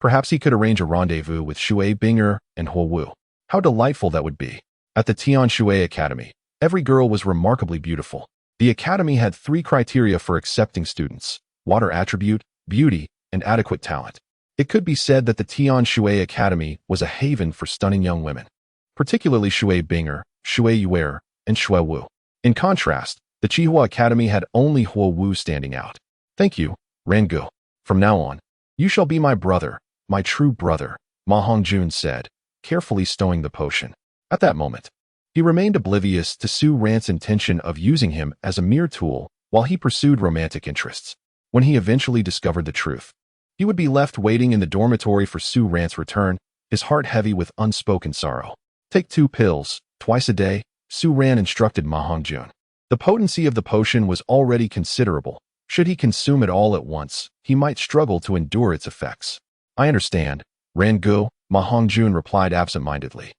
perhaps he could arrange a rendezvous with Shui Binger and Huowu. How delightful that would be. At the Tian Shui Academy, every girl was remarkably beautiful. The academy had 3 criteria for accepting students: water attribute, beauty, and adequate talent. It could be said that the Tian Shui Academy was a haven for stunning young women, particularly Shui Binger, Shui Yuer, and Shui Wu. In contrast, the Qihua Academy had only Huowu standing out. Thank you, Rangu. From now on, you shall be my brother, my true brother, Ma Hongjun said, carefully stowing the potion. At that moment, he remained oblivious to Su Ran's intention of using him as a mere tool while he pursued romantic interests. When he eventually discovered the truth, he would be left waiting in the dormitory for Su Ran's return, his heart heavy with unspoken sorrow. Take 2 pills, twice a day, Su Ran instructed Ma Hongjun. The potency of the potion was already considerable. Should he consume it all at once, he might struggle to endure its effects. I understand, Rangu, Ma Hongjun replied absent-mindedly,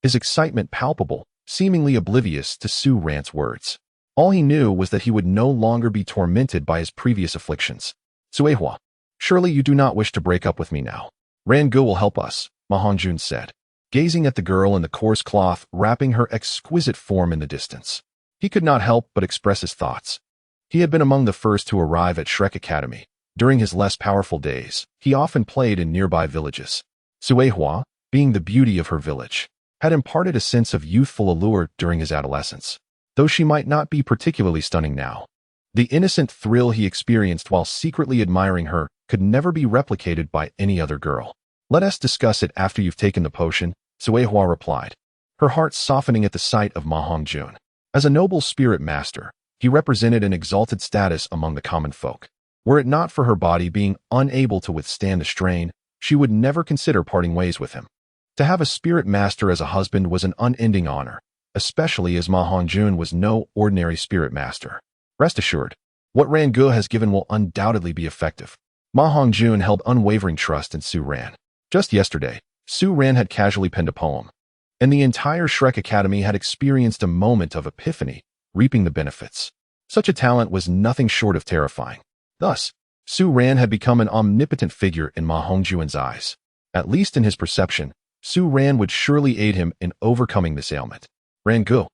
his excitement palpable, seemingly oblivious to Su Ran's words. All he knew was that he would no longer be tormented by his previous afflictions. Suehua, surely you do not wish to break up with me now. Rangu will help us, Ma Hongjun said, gazing at the girl in the coarse cloth wrapping her exquisite form in the distance. He could not help but express his thoughts. He had been among the first to arrive at Shrek Academy. During his less powerful days, he often played in nearby villages. Suehua, being the beauty of her village, had imparted a sense of youthful allure during his adolescence. Though she might not be particularly stunning now, the innocent thrill he experienced while secretly admiring her could never be replicated by any other girl. Let us discuss it after you've taken the potion, Suehua replied, her heart softening at the sight of Ma Hongjun. As a noble spirit master, he represented an exalted status among the common folk. Were it not for her body being unable to withstand the strain, she would never consider parting ways with him. To have a spirit master as a husband was an unending honor, especially as Ma Hongjun was no ordinary spirit master. Rest assured, what Ran Gu has given will undoubtedly be effective. Ma Hongjun held unwavering trust in Su Ran. Just yesterday, Su Ran had casually penned a poem, and the entire Shrek Academy had experienced a moment of epiphany, reaping the benefits. Such a talent was nothing short of terrifying. Thus, Su Ran had become an omnipotent figure in Ma Hongjun's eyes. At least in his perception, Su Ran would surely aid him in overcoming this ailment. Ran Gu,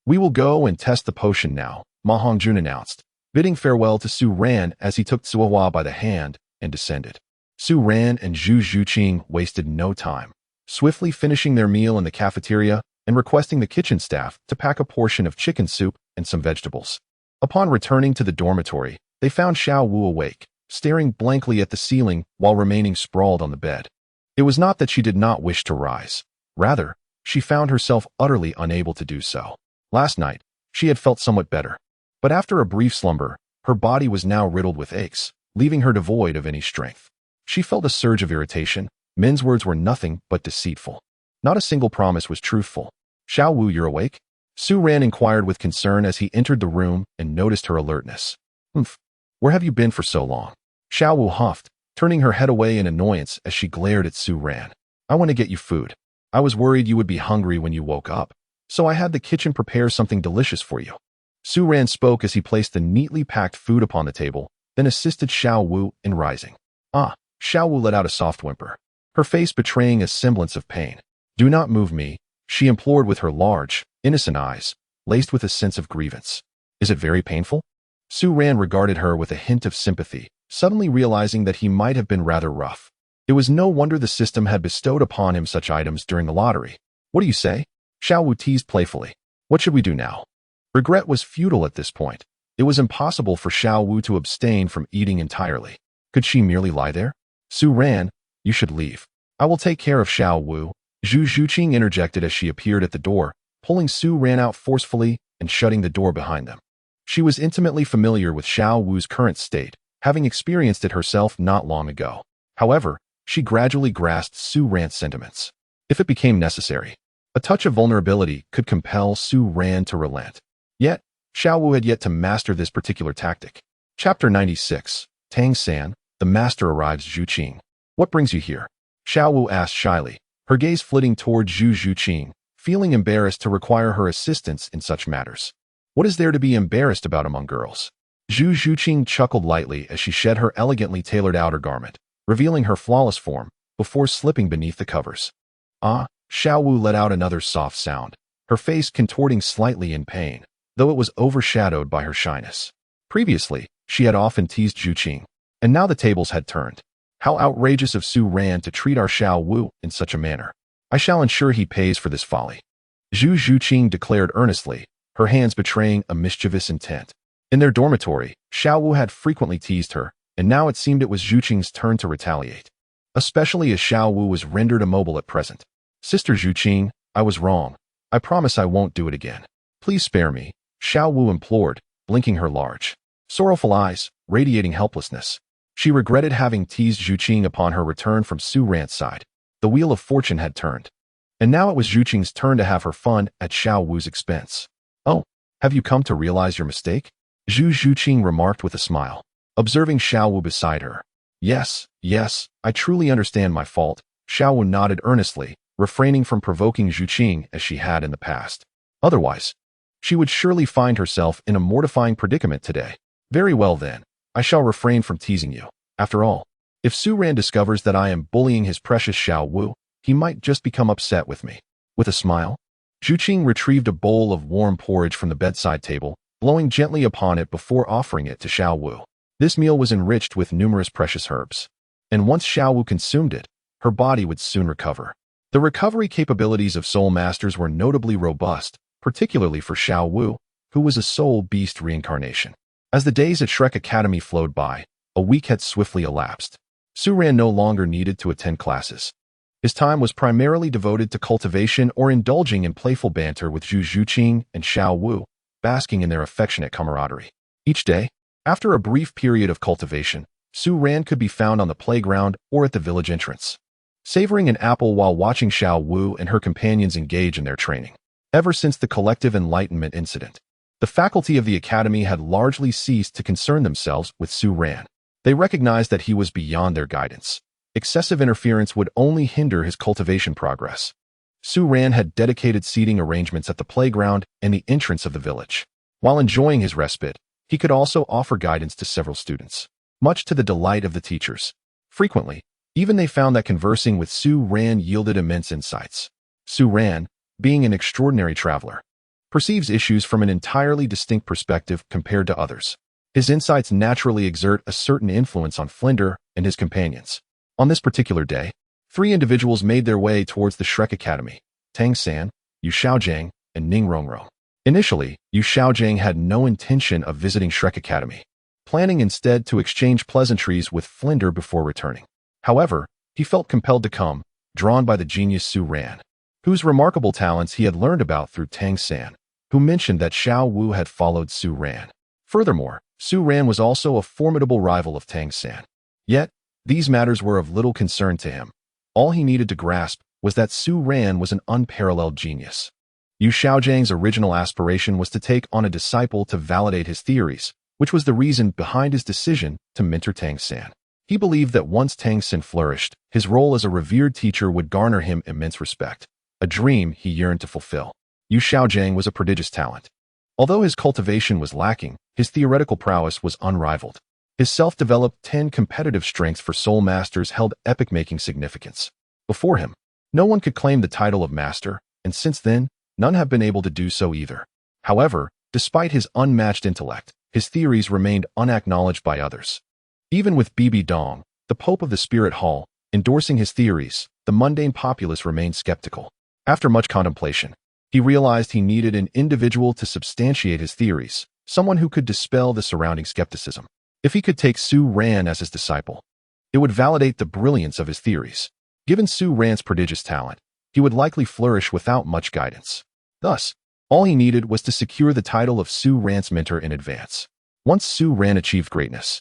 we will go and test the potion now, Ma Hongjun announced, bidding farewell to Su Ran as he took Zuohua by the hand and descended. Su Ran and Zhu Zhuqing wasted no time, swiftly finishing their meal in the cafeteria and requesting the kitchen staff to pack a portion of chicken soup and some vegetables. Upon returning to the dormitory, they found Xiao Wu awake, staring blankly at the ceiling while remaining sprawled on the bed. It was not that she did not wish to rise. Rather, she found herself utterly unable to do so. Last night, she had felt somewhat better, but after a brief slumber, her body was now riddled with aches, leaving her devoid of any strength. She felt a surge of irritation. Men's words were nothing but deceitful. Not a single promise was truthful. Xiao Wu, you're awake? Su Ran inquired with concern as he entered the room and noticed her alertness. Where have you been for so long? Xiao Wu huffed, turning her head away in annoyance as she glared at Su Ran. I want to get you food. I was worried you would be hungry when you woke up, so I had the kitchen prepare something delicious for you. Su Ran spoke as he placed the neatly packed food upon the table, then assisted Xiao Wu in rising. Xiao Wu let out a soft whimper, her face betraying a semblance of pain. Do not move me, she implored with her large, innocent eyes, laced with a sense of grievance. Is it very painful? Su Ran regarded her with a hint of sympathy, suddenly realizing that he might have been rather rough. It was no wonder the system had bestowed upon him such items during the lottery. What do you say? Xiao Wu teased playfully. What should we do now? Regret was futile at this point. It was impossible for Xiao Wu to abstain from eating entirely. Could she merely lie there? Su Ran, you should leave. I will take care of Xiao Wu. Zhu Zhuqing interjected as she appeared at the door, pulling Su Ran out forcefully and shutting the door behind them. She was intimately familiar with Xiao Wu's current state, having experienced it herself not long ago. However, she gradually grasped Su Ran's sentiments. If it became necessary, a touch of vulnerability could compel Su Ran to relent. Yet, Xiao Wu had yet to master this particular tactic. Chapter 96, Tang San, the master arrives. Zhuqing. What brings you here? Xiao Wu asked shyly, her gaze flitting toward Zhu Zhuqing, feeling embarrassed to require her assistance in such matters. What is there to be embarrassed about among girls? Zhu Zhuqing chuckled lightly as she shed her elegantly tailored outer garment, revealing her flawless form, before slipping beneath the covers. Xiao Wu let out another soft sound, her face contorting slightly in pain, though it was overshadowed by her shyness. Previously, she had often teased Zhuqing, and now the tables had turned. How outrageous of Su Ran to treat our Xiao Wu in such a manner. I shall ensure he pays for this folly. Zhu Zhuqing declared earnestly, her hands betraying a mischievous intent. In their dormitory, Xiao Wu had frequently teased her, and now it seemed it was Zhuqing's turn to retaliate. Especially as Xiao Wu was rendered immobile at present. Sister Zhuqing, I was wrong. I promise I won't do it again. Please spare me, Xiao Wu implored, blinking her large, sorrowful eyes, radiating helplessness. She regretted having teased Zhuqing upon her return from Su Ran's side. The wheel of fortune had turned. And now it was Zhuqing's turn to have her fun at Xiao Wu's expense. Oh, have you come to realize your mistake? Zhu Zhuqing remarked with a smile, observing Xiao Wu beside her. Yes, I truly understand my fault. Xiao Wu nodded earnestly, refraining from provoking Zhuqing as she had in the past. Otherwise, she would surely find herself in a mortifying predicament today. Very well then, I shall refrain from teasing you. After all, if Su Ran discovers that I am bullying his precious Xiao Wu, he might just become upset with me. With a smile, Zhuqing retrieved a bowl of warm porridge from the bedside table, blowing gently upon it before offering it to Xiao Wu. This meal was enriched with numerous precious herbs, and once Xiao Wu consumed it, her body would soon recover. The recovery capabilities of soul masters were notably robust, particularly for Xiao Wu, who was a soul beast reincarnation. As the days at Shrek Academy flowed by, a week had swiftly elapsed. Su Ran no longer needed to attend classes. His time was primarily devoted to cultivation or indulging in playful banter with Zhu Zhuqing and Xiao Wu, basking in their affectionate camaraderie. Each day, after a brief period of cultivation, Su Ran could be found on the playground or at the village entrance, savoring an apple while watching Xiao Wu and her companions engage in their training. Ever since the collective enlightenment incident, the faculty of the academy had largely ceased to concern themselves with Su Ran. They recognized that he was beyond their guidance. Excessive interference would only hinder his cultivation progress. Su Ran had dedicated seating arrangements at the playground and the entrance of the village. While enjoying his respite, he could also offer guidance to several students, much to the delight of the teachers. Frequently, even they found that conversing with Su Ran yielded immense insights. Su Ran, being an extraordinary traveler, perceives issues from an entirely distinct perspective compared to others. His insights naturally exert a certain influence on Flinder and his companions. On this particular day, 3 individuals made their way towards the Shrek Academy: Tang San, Xiao Gang, and Ning Rongrong. Initially, Xiao Gang had no intention of visiting Shrek Academy, planning instead to exchange pleasantries with Flinder before returning. However, he felt compelled to come, drawn by the genius Su Ran, whose remarkable talents he had learned about through Tang San, who mentioned that Xiao Wu had followed Su Ran. Furthermore, Su Ran was also a formidable rival of Tang San. Yet, these matters were of little concern to him. All he needed to grasp was that Su Ran was an unparalleled genius. Xiao Gang's original aspiration was to take on a disciple to validate his theories, which was the reason behind his decision to mentor Tang San. He believed that once Tang San flourished, his role as a revered teacher would garner him immense respect, a dream he yearned to fulfill. Xiao Gang was a prodigious talent. Although his cultivation was lacking, his theoretical prowess was unrivaled. His self-developed 10 competitive strengths for Soul Masters held epic-making significance. Before him, no one could claim the title of Master, and since then, none have been able to do so either. However, despite his unmatched intellect, his theories remained unacknowledged by others. Even with Bibi Dong, the Pope of the Spirit Hall, endorsing his theories, the mundane populace remained skeptical. After much contemplation, he realized he needed an individual to substantiate his theories, someone who could dispel the surrounding skepticism. If he could take Su Ran as his disciple, it would validate the brilliance of his theories. Given Su Ran's prodigious talent, he would likely flourish without much guidance. Thus, all he needed was to secure the title of Su Ran's mentor in advance. Once Su Ran achieved greatness,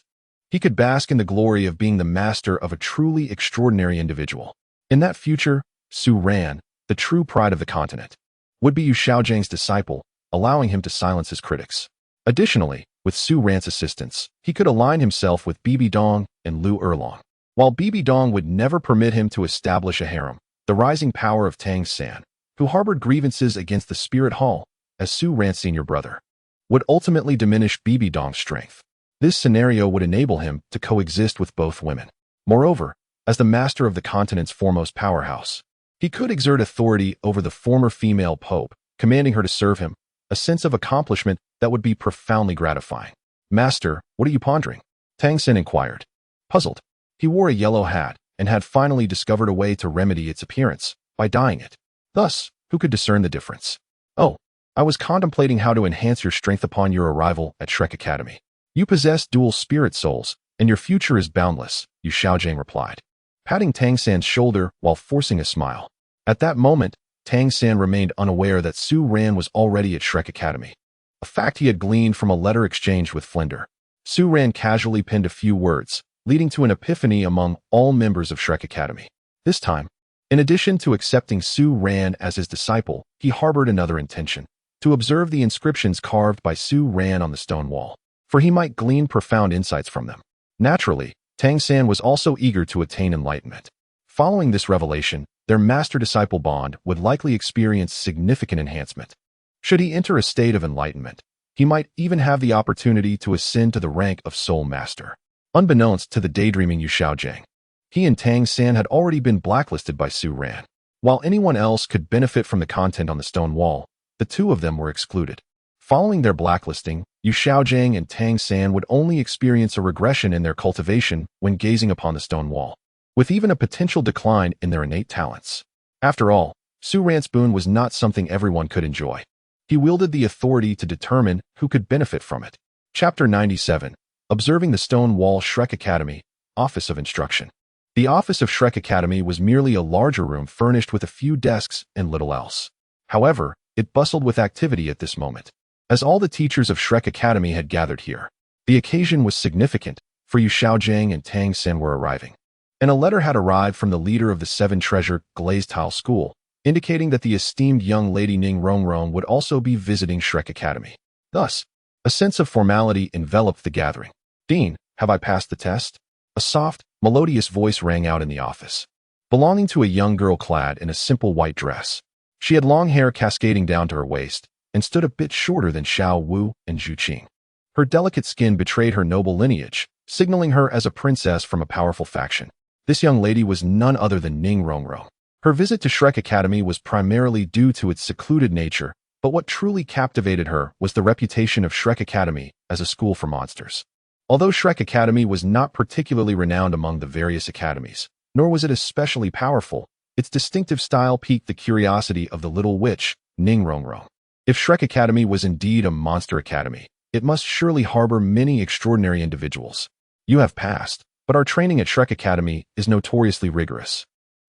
he could bask in the glory of being the master of a truly extraordinary individual. In that future, Su Ran, the true pride of the continent, would be Xiao Gang's disciple, allowing him to silence his critics. Additionally, with Su Ran's assistance, he could align himself with Bibi Dong and Lu Erlong. While Bibi Dong would never permit him to establish a harem, the rising power of Tang San, who harbored grievances against the Spirit Hall as Su Ran's senior brother, would ultimately diminish Bibi Dong's strength. This scenario would enable him to coexist with both women. Moreover, as the master of the continent's foremost powerhouse, he could exert authority over the former female pope, commanding her to serve him, a sense of accomplishment that would be profoundly gratifying. "Master, what are you pondering?" Tang San inquired. Puzzled, he wore a yellow hat and had finally discovered a way to remedy its appearance by dyeing it. Thus, who could discern the difference? "Oh, I was contemplating how to enhance your strength upon your arrival at Shrek Academy. You possess dual spirit souls, and your future is boundless," Xiao Gang replied, patting Tang San's shoulder while forcing a smile. At that moment, Tang San remained unaware that Su Ran was already at Shrek Academy, a fact he had gleaned from a letter exchanged with Flinder. Su Ran casually penned a few words, leading to an epiphany among all members of Shrek Academy. This time, in addition to accepting Su Ran as his disciple, he harbored another intention: to observe the inscriptions carved by Su Ran on the stone wall, for he might glean profound insights from them. Naturally, Tang San was also eager to attain enlightenment. Following this revelation, their master-disciple bond would likely experience significant enhancement. Should he enter a state of enlightenment, he might even have the opportunity to ascend to the rank of Soul Master. Unbeknownst to the daydreaming Xiao Gang, he and Tang San had already been blacklisted by Su Ran. While anyone else could benefit from the content on the stone wall, the two of them were excluded. Following their blacklisting, Xiao Gang and Tang San would only experience a regression in their cultivation when gazing upon the stone wall, with even a potential decline in their innate talents. After all, Su Ran's boon was not something everyone could enjoy. He wielded the authority to determine who could benefit from it. Chapter 97. Observing the Stone Wall Shrek Academy, Office of Instruction. The office of Shrek Academy was merely a larger room furnished with a few desks and little else. However, it bustled with activity at this moment, as all the teachers of Shrek Academy had gathered here. The occasion was significant, for Xiao Gang and Tang San were arriving, and a letter had arrived from the leader of the Seven Treasure Glazed Tile School, indicating that the esteemed young lady Ning Rongrong would also be visiting Shrek Academy. Thus, a sense of formality enveloped the gathering. "Dean, have I passed the test?" A soft, melodious voice rang out in the office, belonging to a young girl clad in a simple white dress. She had long hair cascading down to her waist and stood a bit shorter than Xiao Wu and Zhu Zhuqing. Her delicate skin betrayed her noble lineage, signaling her as a princess from a powerful faction. This young lady was none other than Ning Rongrong. Her visit to Shrek Academy was primarily due to its secluded nature, but what truly captivated her was the reputation of Shrek Academy as a school for monsters. Although Shrek Academy was not particularly renowned among the various academies, nor was it especially powerful, its distinctive style piqued the curiosity of the little witch, Ning Rongrong. If Shrek Academy was indeed a monster academy, it must surely harbor many extraordinary individuals. "You have passed, but our training at Shrek Academy is notoriously rigorous.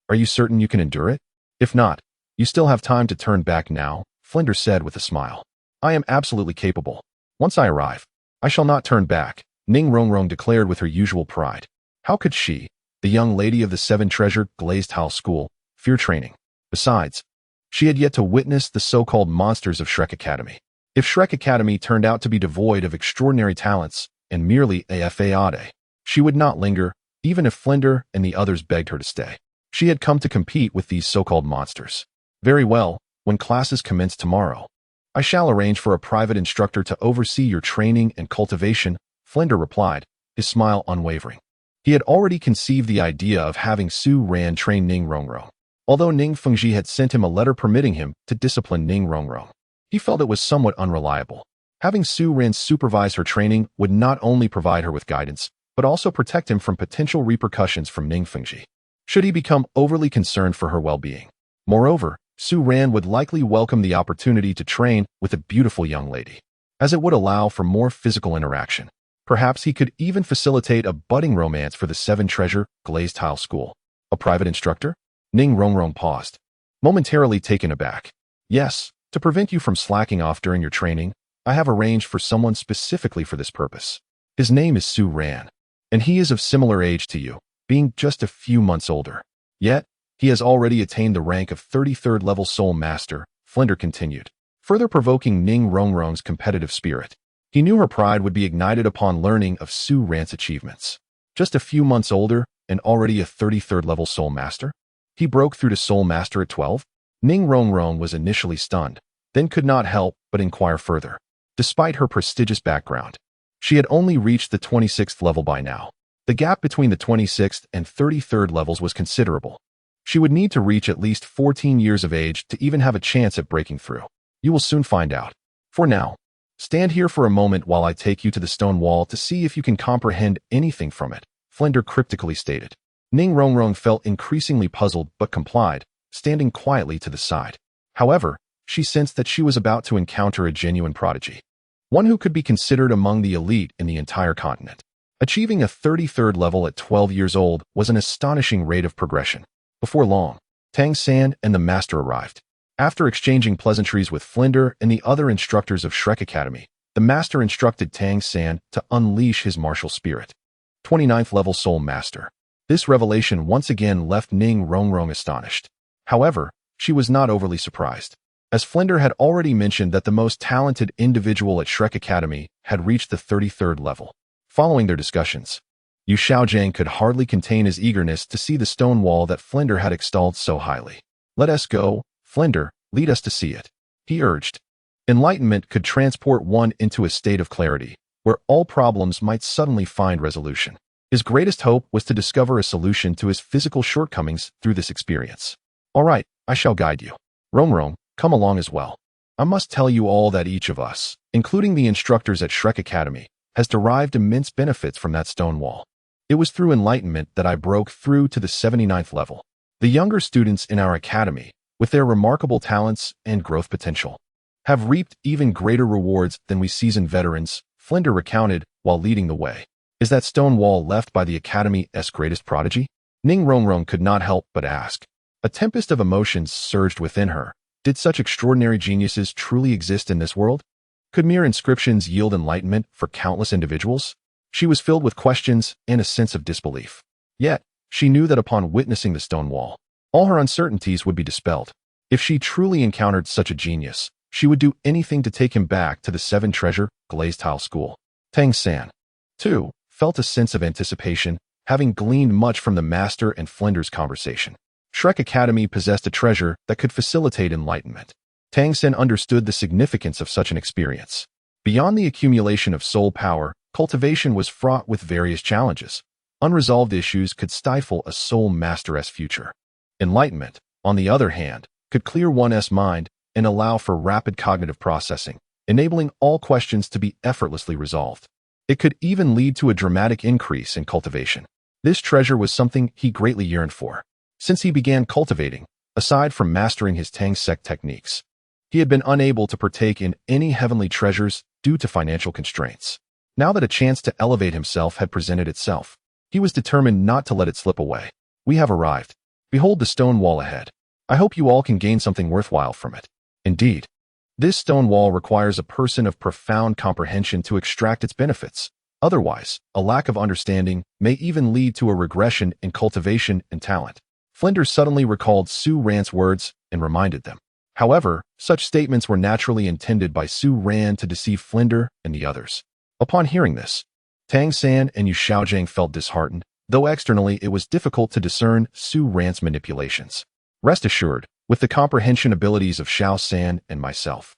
Are you certain you can endure it? If not, you still have time to turn back now," Flinder said with a smile. "I am absolutely capable. Once I arrive, I shall not turn back," Ning Rongrong declared with her usual pride. How could she, the young lady of the seven-treasured glazed Hao school, fear training? Besides, she had yet to witness the so-called monsters of Shrek Academy. If Shrek Academy turned out to be devoid of extraordinary talents and merely a fade, she would not linger, even if Flinder and the others begged her to stay. She had come to compete with these so-called monsters. "Very well, when classes commence tomorrow, I shall arrange for a private instructor to oversee your training and cultivation," Flinder replied, his smile unwavering. He had already conceived the idea of having Su Ran train Ning Rongrong. Although Ning Fengji had sent him a letter permitting him to discipline Ning Rongrong, he felt it was somewhat unreliable. Having Su Ran supervise her training would not only provide her with guidance, but also protect him from potential repercussions from Ning Fengji, should he become overly concerned for her well-being. Moreover, Su Ran would likely welcome the opportunity to train with a beautiful young lady, as it would allow for more physical interaction. Perhaps he could even facilitate a budding romance for the seven-treasure glazed tile school. A private instructor? Ning Rongrong paused, momentarily taken aback. "Yes, to prevent you from slacking off during your training, I have arranged for someone specifically for this purpose. His name is Su Ran, and he is of similar age to you, being just a few months older. Yet, he has already attained the rank of 33rd level Soul Master," Flinder continued, further provoking Ning Rongrong's competitive spirit. He knew her pride would be ignited upon learning of Su Ran's achievements. Just a few months older and already a 33rd level Soul Master? He broke through to Soul Master at 12? Ning Rongrong was initially stunned, then could not help but inquire further. Despite her prestigious background, she had only reached the 26th level by now. The gap between the 26th and 33rd levels was considerable. She would need to reach at least 14 years of age to even have a chance at breaking through. "You will soon find out. For now, stand here for a moment while I take you to the stone wall to see if you can comprehend anything from it," Flinder cryptically stated. Ning Rongrong felt increasingly puzzled but complied, standing quietly to the side. However, she sensed that she was about to encounter a genuine prodigy, one who could be considered among the elite in the entire continent. Achieving a 33rd level at 12 years old was an astonishing rate of progression. Before long, Tang San and the master arrived. After exchanging pleasantries with Flinder and the other instructors of Shrek Academy, the master instructed Tang San to unleash his martial spirit. 29th level Soul Master. This revelation once again left Ning Rongrong astonished. However, she was not overly surprised, as Flinder had already mentioned that the most talented individual at Shrek Academy had reached the 33rd level. Following their discussions, Xiao Gang could hardly contain his eagerness to see the stone wall that Flinder had extolled so highly. "Let us go, Flinder, lead us to see it," he urged. Enlightenment could transport one into a state of clarity, where all problems might suddenly find resolution. His greatest hope was to discover a solution to his physical shortcomings through this experience. "All right, I shall guide you. Rongrong, come along as well. I must tell you all that each of us, including the instructors at Shrek Academy, has derived immense benefits from that stone wall. It was through enlightenment that I broke through to the 79th level. The younger students in our academy, with their remarkable talents and growth potential, have reaped even greater rewards than we seasoned veterans," Flinder recounted while leading the way. "Is that stone wall left by the Academy's greatest prodigy?" Ning Rongrong could not help but ask. A tempest of emotions surged within her. Did such extraordinary geniuses truly exist in this world? Could mere inscriptions yield enlightenment for countless individuals? She was filled with questions and a sense of disbelief. Yet, she knew that upon witnessing the stone wall, all her uncertainties would be dispelled. If she truly encountered such a genius, she would do anything to take him back to the seven-treasure glazed tile school. Tang San, too, felt a sense of anticipation, having gleaned much from the master and Flinder's conversation. Shrek Academy possessed a treasure that could facilitate enlightenment. Tang San understood the significance of such an experience. Beyond the accumulation of soul power, cultivation was fraught with various challenges. Unresolved issues could stifle a soul master's future. Enlightenment, on the other hand, could clear one's mind and allow for rapid cognitive processing, enabling all questions to be effortlessly resolved. It could even lead to a dramatic increase in cultivation. This treasure was something he greatly yearned for. Since he began cultivating, aside from mastering his Tang sect techniques, he had been unable to partake in any heavenly treasures due to financial constraints. Now that a chance to elevate himself had presented itself, he was determined not to let it slip away. We have arrived. Behold the stone wall ahead. I hope you all can gain something worthwhile from it. Indeed, this stone wall requires a person of profound comprehension to extract its benefits. Otherwise, a lack of understanding may even lead to a regression in cultivation and talent. Flinder suddenly recalled Su Ran's words and reminded them. However, such statements were naturally intended by Su Ran to deceive Flinder and the others. Upon hearing this, Tang San and Xiao Gang felt disheartened, though externally it was difficult to discern Su Ran's manipulations. Rest assured, with the comprehension abilities of Xiao San and myself,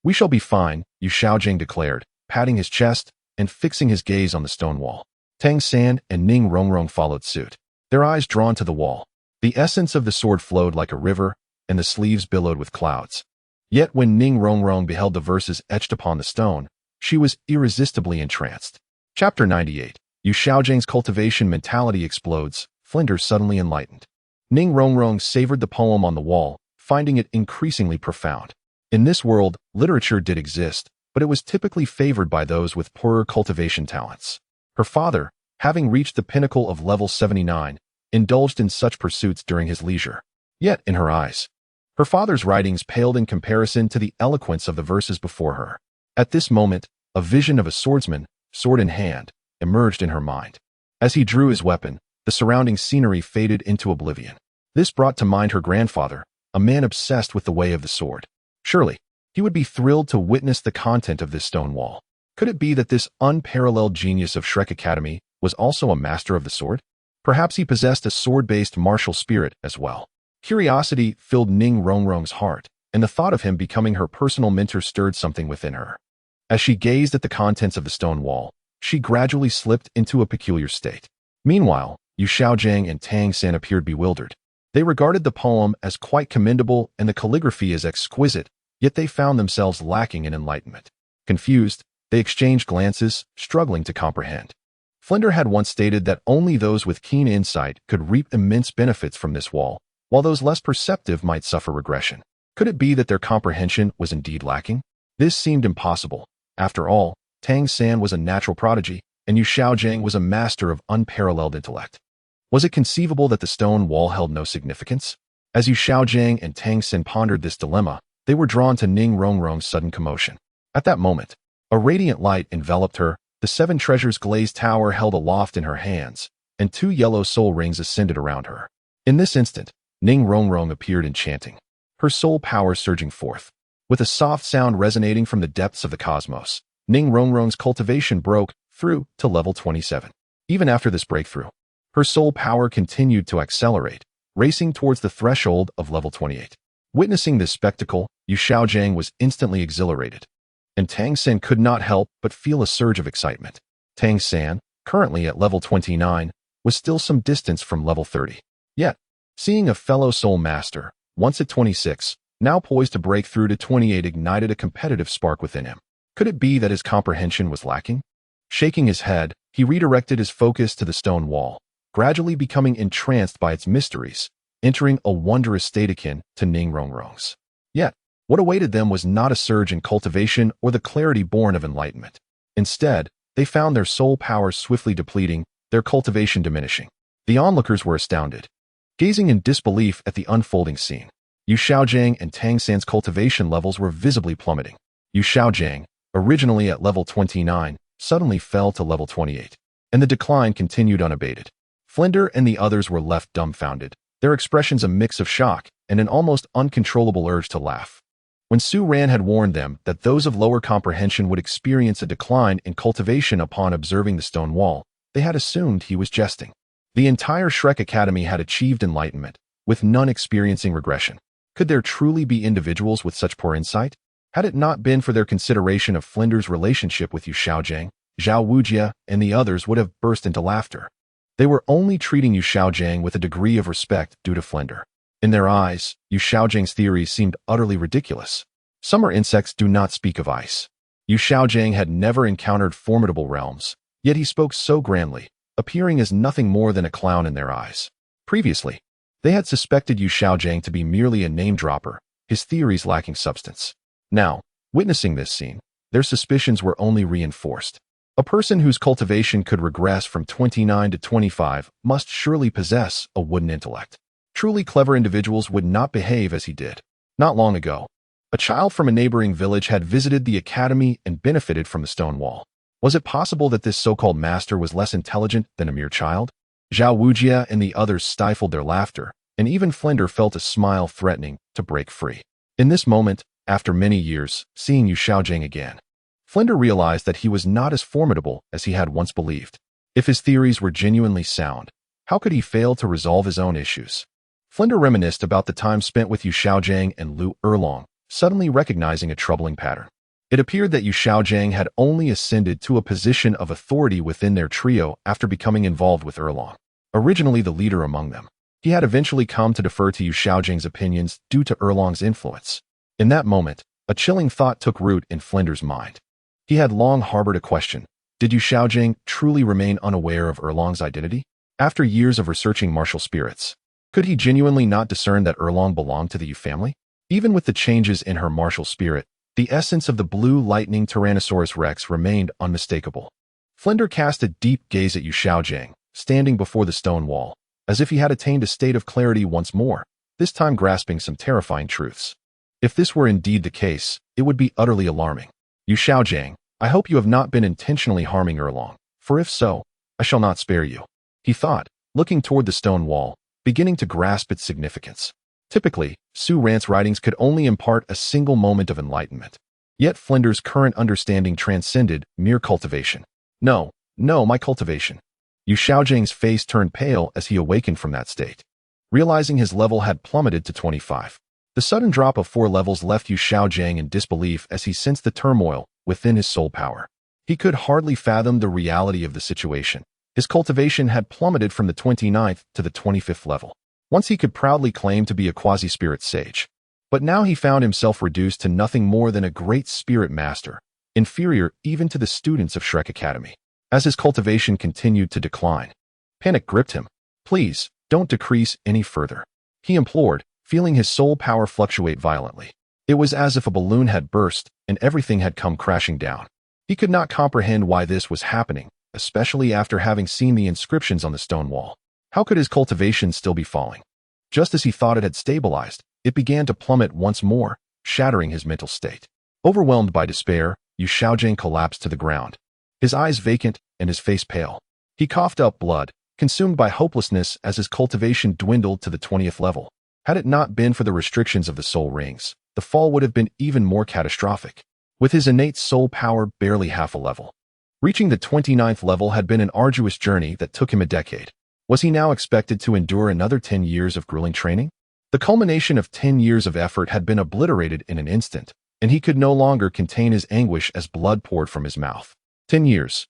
we shall be fine, Xiao Gang declared, patting his chest and fixing his gaze on the stone wall. Tang San and Ning Rongrong followed suit, their eyes drawn to the wall. The essence of the sword flowed like a river, and the sleeves billowed with clouds. Yet when Ning Rongrong beheld the verses etched upon the stone, she was irresistibly entranced. Chapter 98. Xiao Gang's cultivation mentality explodes. Flinder suddenly enlightened. Ning Rongrong savored the poem on the wall, finding it increasingly profound. In this world, literature did exist, but it was typically favored by those with poorer cultivation talents. Her father, having reached the pinnacle of level 79, indulged in such pursuits during his leisure. Yet, in her eyes, her father's writings paled in comparison to the eloquence of the verses before her. At this moment, a vision of a swordsman, sword in hand, emerged in her mind. As he drew his weapon, the surrounding scenery faded into oblivion. This brought to mind her grandfather, a man obsessed with the way of the sword. Surely, he would be thrilled to witness the content of this stone wall. Could it be that this unparalleled genius of Shrek Academy was also a master of the sword? Perhaps he possessed a sword-based martial spirit as well. Curiosity filled Ning Rongrong's heart, and the thought of him becoming her personal mentor stirred something within her. As she gazed at the contents of the stone wall, she gradually slipped into a peculiar state. Meanwhile, Xiao Gang and Tang San appeared bewildered. They regarded the poem as quite commendable and the calligraphy as exquisite, yet they found themselves lacking in enlightenment. Confused, they exchanged glances, struggling to comprehend. Flinder had once stated that only those with keen insight could reap immense benefits from this wall, while those less perceptive might suffer regression. Could it be that their comprehension was indeed lacking? This seemed impossible. After all, Tang San was a natural prodigy, and Xiao Gang was a master of unparalleled intellect. Was it conceivable that the stone wall held no significance? As Xiao Gang and Tang San pondered this dilemma, they were drawn to Ning Rongrong's sudden commotion. At that moment, a radiant light enveloped her, the seven treasures glazed tower held aloft in her hands, and two yellow soul rings ascended around her. In this instant, Ning Rongrong appeared enchanting, her soul power surging forth. With a soft sound resonating from the depths of the cosmos, Ning Rongrong's cultivation broke through to level 27. Even after this breakthrough, her soul power continued to accelerate, racing towards the threshold of level 28. Witnessing this spectacle, Xiao Gang was instantly exhilarated, and Tang San could not help but feel a surge of excitement. Tang San, currently at level 29, was still some distance from level 30. Yet, seeing a fellow soul master, once at 26, now poised to break through to 28, ignited a competitive spark within him. Could it be that his comprehension was lacking? Shaking his head, he redirected his focus to the stone wall, gradually becoming entranced by its mysteries, entering a wondrous state akin to Ning Rongrong's. Yet, what awaited them was not a surge in cultivation or the clarity born of enlightenment. Instead, they found their soul power swiftly depleting, their cultivation diminishing. The onlookers were astounded, gazing in disbelief at the unfolding scene. Xiao Gang and Tang San's cultivation levels were visibly plummeting. Xiao Gang, originally at level 29, suddenly fell to level 28, and the decline continued unabated. Flinder and the others were left dumbfounded, their expressions a mix of shock and an almost uncontrollable urge to laugh. When Su Ran had warned them that those of lower comprehension would experience a decline in cultivation upon observing the stone wall, they had assumed he was jesting. The entire Shrek Academy had achieved enlightenment, with none experiencing regression. Could there truly be individuals with such poor insight? Had it not been for their consideration of Flinder's relationship with Xiao Gang, Zhao Wujia, and the others would have burst into laughter. They were only treating Xiao Gang with a degree of respect due to Flinder. In their eyes, Xiao Gang's theories seemed utterly ridiculous. Summer insects do not speak of ice. Xiao Gang had never encountered formidable realms, yet he spoke so grandly, appearing as nothing more than a clown in their eyes. Previously, they had suspected Xiao Gang to be merely a name-dropper, his theories lacking substance. Now, witnessing this scene, their suspicions were only reinforced. A person whose cultivation could regress from 29 to 25 must surely possess a wooden intellect. Truly clever individuals would not behave as he did. Not long ago, a child from a neighboring village had visited the academy and benefited from the stone wall. Was it possible that this so-called master was less intelligent than a mere child? Zhao Wujia and the others stifled their laughter, and even Flinder felt a smile threatening to break free. In this moment, after many years, seeing Xiao Gang again, Flinder realized that he was not as formidable as he had once believed. If his theories were genuinely sound, how could he fail to resolve his own issues? Flinder reminisced about the time spent with Xiao Gang and Lu Erlong, suddenly recognizing a troubling pattern. It appeared that Xiao Gang had only ascended to a position of authority within their trio after becoming involved with Erlong, originally the leader among them. He had eventually come to defer to Xiao Gang's opinions due to Erlong's influence. In that moment, a chilling thought took root in Flinder's mind. He had long harbored a question. Did Xiao Gang truly remain unaware of Erlong's identity? After years of researching martial spirits, could he genuinely not discern that Erlong belonged to the Yu family? Even with the changes in her martial spirit, the essence of the blue lightning Tyrannosaurus Rex remained unmistakable. Flinder cast a deep gaze at Xiao Gang, standing before the stone wall, as if he had attained a state of clarity once more, this time grasping some terrifying truths. If this were indeed the case, it would be utterly alarming. Xiao Gang, I hope you have not been intentionally harming Erlong, for if so, I shall not spare you, he thought, looking toward the stone wall, beginning to grasp its significance. Typically, Su Ran's writings could only impart a single moment of enlightenment. Yet Flinder's current understanding transcended mere cultivation. No, my cultivation. Xiao Gang's face turned pale as he awakened from that state, realizing his level had plummeted to 25. The sudden drop of 4 levels left Xiao Gang in disbelief as he sensed the turmoil within his soul power. He could hardly fathom the reality of the situation. His cultivation had plummeted from the 29th to the 25th level. Once he could proudly claim to be a quasi-spirit sage. But now he found himself reduced to nothing more than a great spirit master, inferior even to the students of Shrek Academy. As his cultivation continued to decline, panic gripped him. Please, don't decrease any further, he implored, feeling his soul power fluctuate violently. It was as if a balloon had burst and everything had come crashing down. He could not comprehend why this was happening, especially after having seen the inscriptions on the stone wall. How could his cultivation still be falling? Just as he thought it had stabilized, it began to plummet once more, shattering his mental state. Overwhelmed by despair, Xiao Gang collapsed to the ground, his eyes vacant and his face pale. He coughed up blood, consumed by hopelessness as his cultivation dwindled to the 20th level. Had it not been for the restrictions of the soul rings, the fall would have been even more catastrophic. With his innate soul power barely half a level, reaching the 29th level had been an arduous journey that took him a decade. Was he now expected to endure another 10 years of grueling training? The culmination of 10 years of effort had been obliterated in an instant, and he could no longer contain his anguish as blood poured from his mouth. 10 years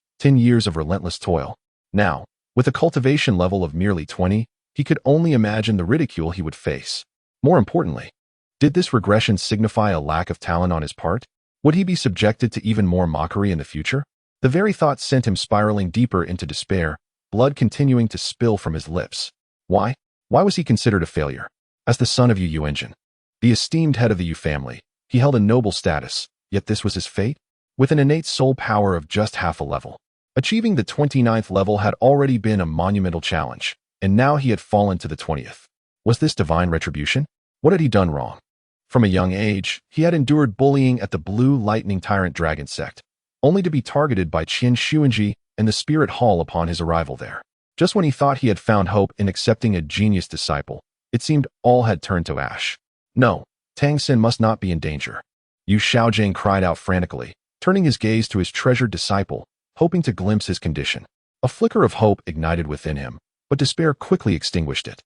of relentless toil. Now, with a cultivation level of merely 20, he could only imagine the ridicule he would face. More importantly, did this regression signify a lack of talent on his part? Would he be subjected to even more mockery in the future? The very thought sent him spiraling deeper into despair, blood continuing to spill from his lips. Why? Why was he considered a failure? As the son of Yu Engine, the esteemed head of the Yu family, he held a noble status, yet this was his fate? With an innate soul power of just half a level, achieving the 29th level had already been a monumental challenge, and now he had fallen to the 20th. Was this divine retribution? What had he done wrong? From a young age, he had endured bullying at the Blue Lightning Tyrant Dragon sect, only to be targeted by Qin Xuanji and the Spirit Hall upon his arrival there. Just when he thought he had found hope in accepting a genius disciple, It seemed all had turned to ash. No, Tang San must not be in danger. Xiao Gang cried out frantically, turning his gaze to his treasured disciple, hoping to glimpse his condition. A flicker of hope ignited within him, but despair quickly extinguished it.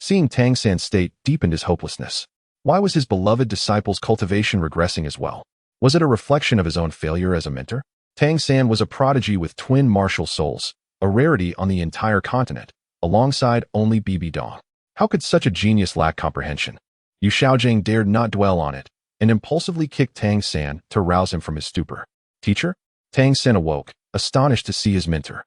Seeing Tang San's state deepened his hopelessness. Why was his beloved disciple's cultivation regressing as well? Was it a reflection of his own failure as a mentor? Tang San was a prodigy with twin martial souls, a rarity on the entire continent, alongside only Bibi Dong. How could such a genius lack comprehension? Xiao Gang dared not dwell on it, and impulsively kicked Tang San to rouse him from his stupor. Teacher? Tang San awoke, astonished to see his mentor.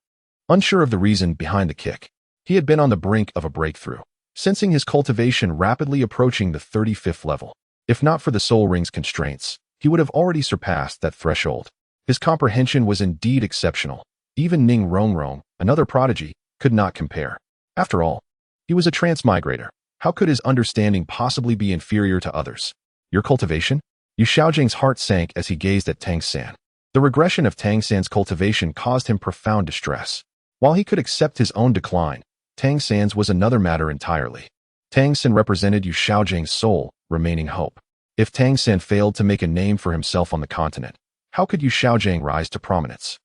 Unsure of the reason behind the kick, he had been on the brink of a breakthrough, sensing his cultivation rapidly approaching the 35th level. If not for the soul ring's constraints, he would have already surpassed that threshold. His comprehension was indeed exceptional. Even Ning Rongrong, another prodigy, could not compare. After all, he was a transmigrator. How could his understanding possibly be inferior to others? Your cultivation? Xiao Gang's heart sank as he gazed at Tang San. The regression of Tang San's cultivation caused him profound distress. While he could accept his own decline, Tang San's was another matter entirely. Tang San represented Xiao Gang's sole remaining hope. If Tang San failed to make a name for himself on the continent, how could Xiao Gang rise to prominence?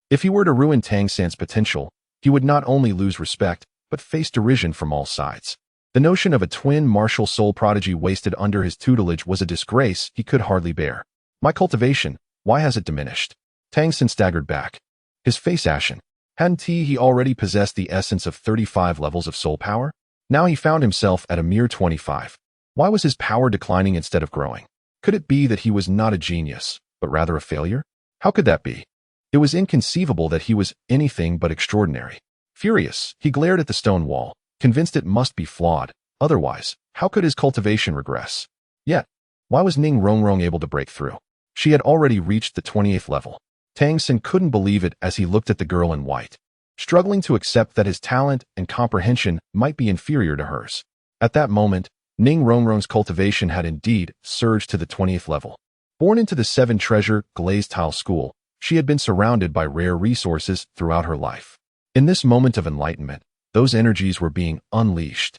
If he were to ruin Tang San's potential, he would not only lose respect, but face derision from all sides. The notion of a twin martial soul prodigy wasted under his tutelage was a disgrace he could hardly bear. My cultivation, why has it diminished? Tang San staggered back, his face ashen. Hadn't he already possessed the essence of 35 levels of soul power? Now he found himself at a mere 25. Why was his power declining instead of growing? Could it be that he was not a genius, but rather a failure? How could that be? It was inconceivable that he was anything but extraordinary. Furious, he glared at the stone wall, convinced it must be flawed. Otherwise, how could his cultivation regress? Yet, why was Ning Rongrong able to break through? She had already reached the 28th level. Tang San couldn't believe it as he looked at the girl in white, struggling to accept that his talent and comprehension might be inferior to hers. At that moment, Ning Rongrong's cultivation had indeed surged to the 20th level. Born into the 7-treasure glazed tile school, she had been surrounded by rare resources throughout her life. In this moment of enlightenment, those energies were being unleashed,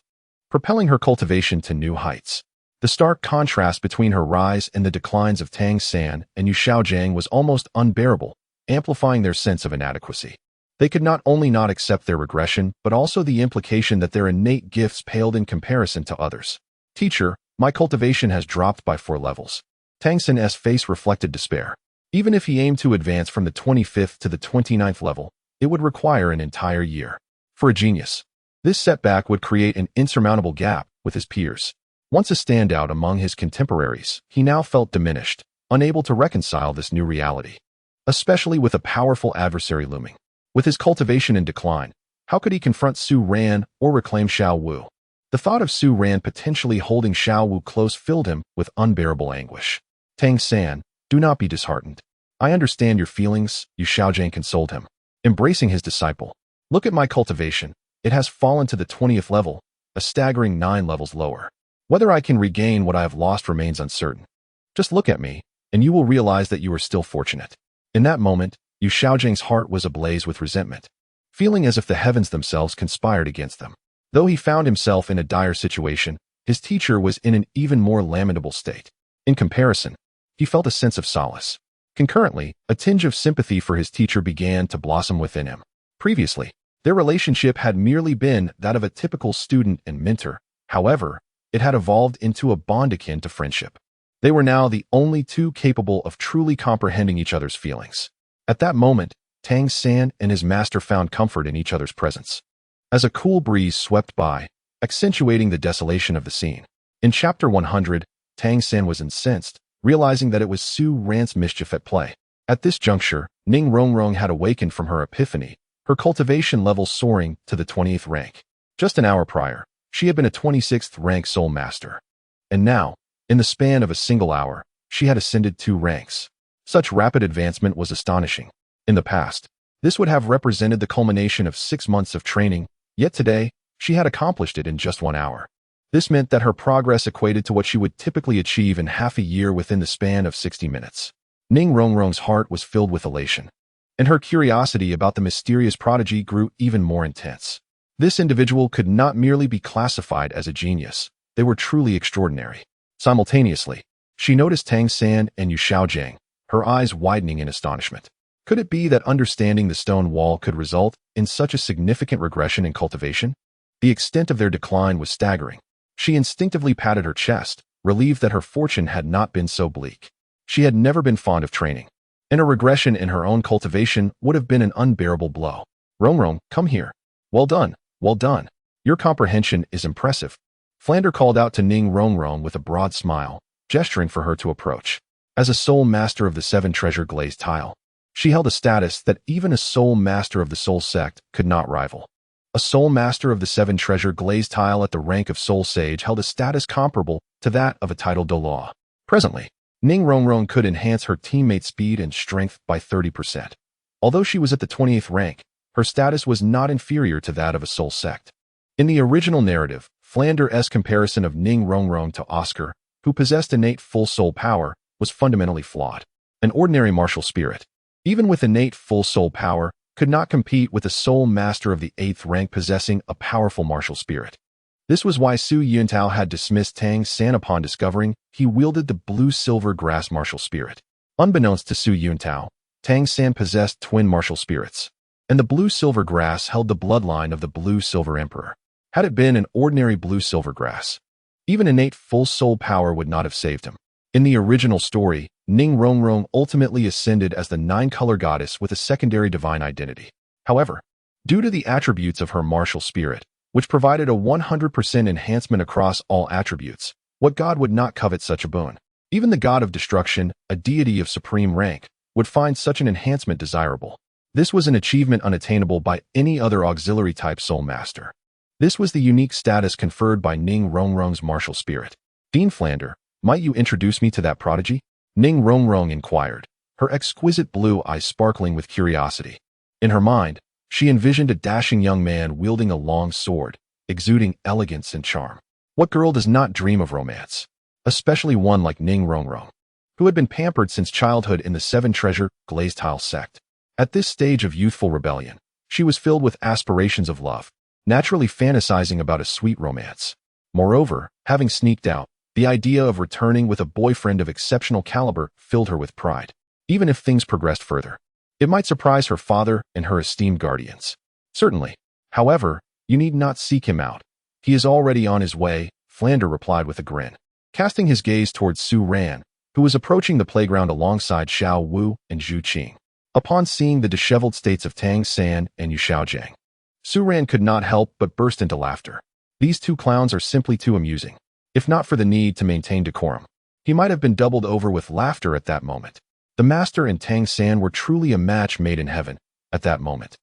propelling her cultivation to new heights. The stark contrast between her rise and the declines of Tang San and Xiao Gang was almost unbearable, amplifying their sense of inadequacy. They could not only not accept their regression, but also the implication that their innate gifts paled in comparison to others. Teacher, my cultivation has dropped by 4 levels. Tang San's face reflected despair. Even if he aimed to advance from the 25th to the 29th level, it would require an entire year. For a genius, this setback would create an insurmountable gap with his peers. Once a standout among his contemporaries, he now felt diminished, unable to reconcile this new reality, especially with a powerful adversary looming. With his cultivation in decline, how could he confront Su Ran or reclaim Xiao Wu? The thought of Su Ran potentially holding Xiao Wu close filled him with unbearable anguish. Tang San, do not be disheartened. I understand your feelings, Xiao Gang consoled him, embracing his disciple. Look at my cultivation. It has fallen to the 20th level, a staggering 9 levels lower. Whether I can regain what I have lost remains uncertain. Just look at me, and you will realize that you are still fortunate. In that moment, Xiao Gang's heart was ablaze with resentment, feeling as if the heavens themselves conspired against them. Though he found himself in a dire situation, his teacher was in an even more lamentable state. In comparison, he felt a sense of solace. Concurrently, a tinge of sympathy for his teacher began to blossom within him. Previously, their relationship had merely been that of a typical student and mentor. However, it had evolved into a bond akin to friendship. They were now the only two capable of truly comprehending each other's feelings. At that moment, Tang San and his master found comfort in each other's presence. As a cool breeze swept by, accentuating the desolation of the scene. In Chapter 100, Tang San was incensed, realizing that it was Su Ran's mischief at play. At this juncture, Ning Rongrong had awakened from her epiphany, her cultivation level soaring to the 20th rank. Just an hour prior, she had been a 26th rank soul master. And now, in the span of a single hour, she had ascended 2 ranks. Such rapid advancement was astonishing. In the past, this would have represented the culmination of 6 months of training, yet today, she had accomplished it in just 1 hour. This meant that her progress equated to what she would typically achieve in half a year within the span of 60 minutes. Ning Rongrong's heart was filled with elation, and her curiosity about the mysterious prodigy grew even more intense. This individual could not merely be classified as a genius. They were truly extraordinary. Simultaneously, she noticed Tang San and Xiao Gang, her eyes widening in astonishment. Could it be that understanding the stone wall could result in such a significant regression in cultivation? The extent of their decline was staggering. She instinctively patted her chest, relieved that her fortune had not been so bleak. She had never been fond of training, and a regression in her own cultivation would have been an unbearable blow. Rong, come here. Well done, well done. Your comprehension is impressive. Flander called out to Ning Rong with a broad smile, gesturing for her to approach. As a sole master of the seven treasure glazed tile, she held a status that even a sole master of the soul sect could not rival. A sole master of the seven treasure glazed tile at the rank of soul sage held a status comparable to that of a titled Douluo. Presently, Ning Rong could enhance her teammate's speed and strength by 30%. Although she was at the 28th rank, her status was not inferior to that of a soul sect. In the original narrative, Flander's comparison of Ning Rong to Oscar, who possessed innate full soul power, was fundamentally flawed. An ordinary martial spirit, even with innate full soul power, could not compete with a soul master of the 8th rank possessing a powerful martial spirit. This was why Su Yuntao had dismissed Tang San upon discovering he wielded the blue-silver grass martial spirit. Unbeknownst to Su Yuntao, Tang San possessed twin martial spirits, and the blue-silver grass held the bloodline of the blue-silver emperor. Had it been an ordinary blue-silver grass, even innate full soul power would not have saved him. In the original story, Ning Rong ultimately ascended as the nine-color goddess with a secondary divine identity. However, due to the attributes of her martial spirit, which provided a 100% enhancement across all attributes, what god would not covet such a boon? Even the god of destruction, a deity of supreme rank, would find such an enhancement desirable. This was an achievement unattainable by any other auxiliary-type soul master. This was the unique status conferred by Ning Rong's martial spirit. Dean Flander, might you introduce me to that prodigy? Ning Rong inquired, her exquisite blue eyes sparkling with curiosity. In her mind, she envisioned a dashing young man wielding a long sword, exuding elegance and charm. What girl does not dream of romance? Especially one like Ning Rong, who had been pampered since childhood in the Seven Treasure glazed tile sect. At this stage of youthful rebellion, she was filled with aspirations of love, naturally fantasizing about a sweet romance. Moreover, having sneaked out, the idea of returning with a boyfriend of exceptional caliber filled her with pride. Even if things progressed further, it might surprise her father and her esteemed guardians. Certainly. However, you need not seek him out. He is already on his way, Flander replied with a grin, casting his gaze towards Su Ran, who was approaching the playground alongside Xiao Wu and Zhu Zhuqing. Upon seeing the disheveled states of Tang San and Xiao Gang, Su Ran could not help but burst into laughter. These two clowns are simply too amusing. If not for the need to maintain decorum, he might have been doubled over with laughter at that moment. The master and Tang San were truly a match made in heaven at that moment.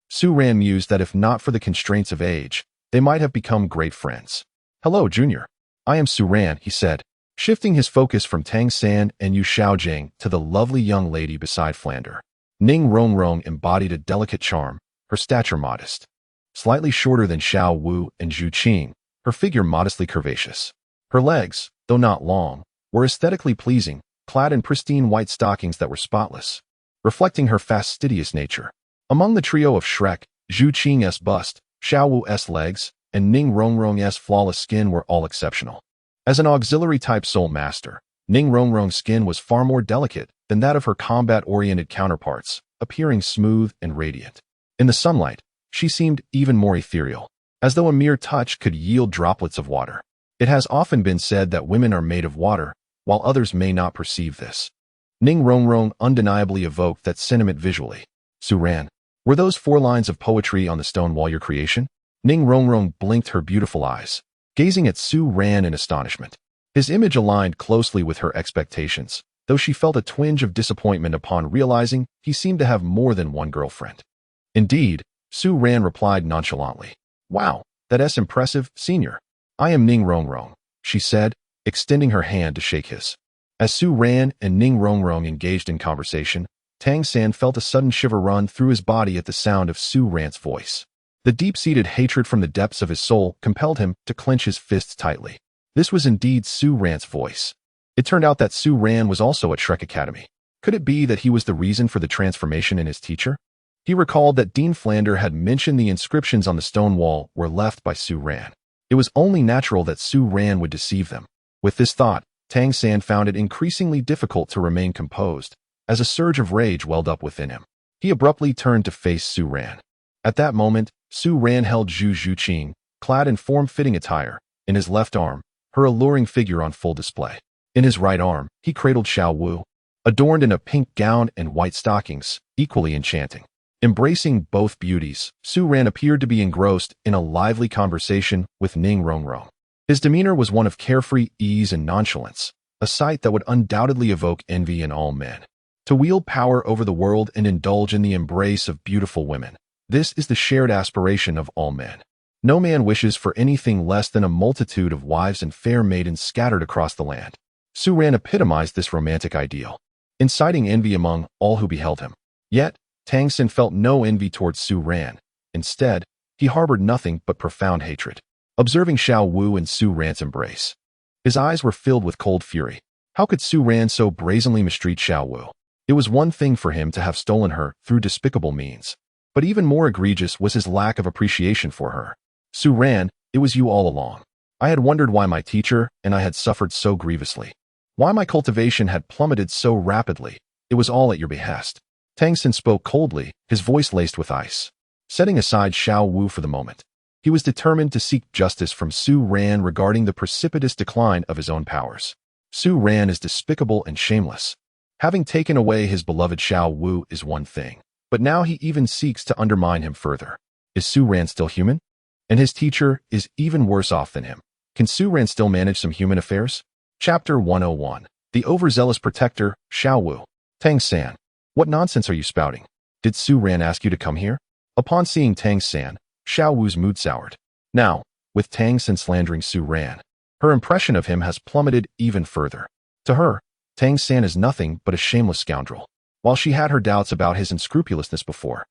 Su Ran mused that if not for the constraints of age, they might have become great friends. Hello, Junior. I am Su Ran, he said, shifting his focus from Tang San and Xiao Gang to the lovely young lady beside Flander. Ning Rong embodied a delicate charm, her stature modest. Slightly shorter than Xiao Wu and Zhu Zhuqing, her figure modestly curvaceous. Her legs, though not long, were aesthetically pleasing, clad in pristine white stockings that were spotless, reflecting her fastidious nature. Among the trio of Shrek, Zhu Zhuqing's bust, Xiao Wu's legs, and Ning Rong's flawless skin were all exceptional. As an auxiliary-type soul master, Ning Rong's skin was far more delicate than that of her combat-oriented counterparts, appearing smooth and radiant. In the sunlight, she seemed even more ethereal, as though a mere touch could yield droplets of water. It has often been said that women are made of water, while others may not perceive this. Ning Rong undeniably evoked that sentiment visually. Su Ran, were those 4 lines of poetry on the stone wall your creation? Ning Rong blinked her beautiful eyes, gazing at Su Ran in astonishment. His image aligned closely with her expectations, though she felt a twinge of disappointment upon realizing he seemed to have more than one girlfriend. Indeed, Su Ran replied nonchalantly. Wow, that's impressive, senior. I am Ning Rong, she said, extending her hand to shake his. As Su Ran and Ning Rong engaged in conversation, Tang San felt a sudden shiver run through his body at the sound of Su Ran's voice. The deep-seated hatred from the depths of his soul compelled him to clench his fists tightly. This was indeed Su Ran's voice. It turned out that Su Ran was also at Shrek Academy. Could it be that he was the reason for the transformation in his teacher? He recalled that Dean Flander had mentioned the inscriptions on the stone wall were left by Su Ran. It was only natural that Su Ran would deceive them. With this thought, Tang San found it increasingly difficult to remain composed, as a surge of rage welled up within him. He abruptly turned to face Su Ran. At that moment, Su Ran held Zhu Zhuqing, clad in form-fitting attire, in his left arm, her alluring figure on full display. In his right arm, he cradled Xiao Wu, adorned in a pink gown and white stockings, equally enchanting. Embracing both beauties, Su Ran appeared to be engrossed in a lively conversation with Ning Rongrong. His demeanor was one of carefree ease and nonchalance, a sight that would undoubtedly evoke envy in all men. To wield power over the world and indulge in the embrace of beautiful women, this is the shared aspiration of all men. No man wishes for anything less than a multitude of wives and fair maidens scattered across the land. Su Ran epitomized this romantic ideal, inciting envy among all who beheld him. Yet, Tang San felt no envy towards Su Ran. Instead, he harbored nothing but profound hatred. Observing Xiao Wu and Su Ran's embrace, his eyes were filled with cold fury. How could Su Ran so brazenly mistreat Xiao Wu? It was one thing for him to have stolen her through despicable means, but even more egregious was his lack of appreciation for her. Su Ran, it was you all along. I had wondered why my teacher and I had suffered so grievously. Why my cultivation had plummeted so rapidly. It was all at your behest. Tang San spoke coldly, his voice laced with ice. Setting aside Xiao Wu for the moment, he was determined to seek justice from Su Ran regarding the precipitous decline of his own powers. Su Ran is despicable and shameless. Having taken away his beloved Xiao Wu is one thing, but now he even seeks to undermine him further. Is Su Ran still human? And his teacher is even worse off than him. Can Su Ran still manage some human affairs? Chapter 101. The Overzealous Protector, Xiao Wu. Tang San. What nonsense are you spouting? Did Su Ran ask you to come here? Upon seeing Tang San, Xiao Wu's mood soured. Now, with Tang San slandering Su Ran, her impression of him has plummeted even further. To her, Tang San is nothing but a shameless scoundrel. While she had her doubts about his unscrupulousness before,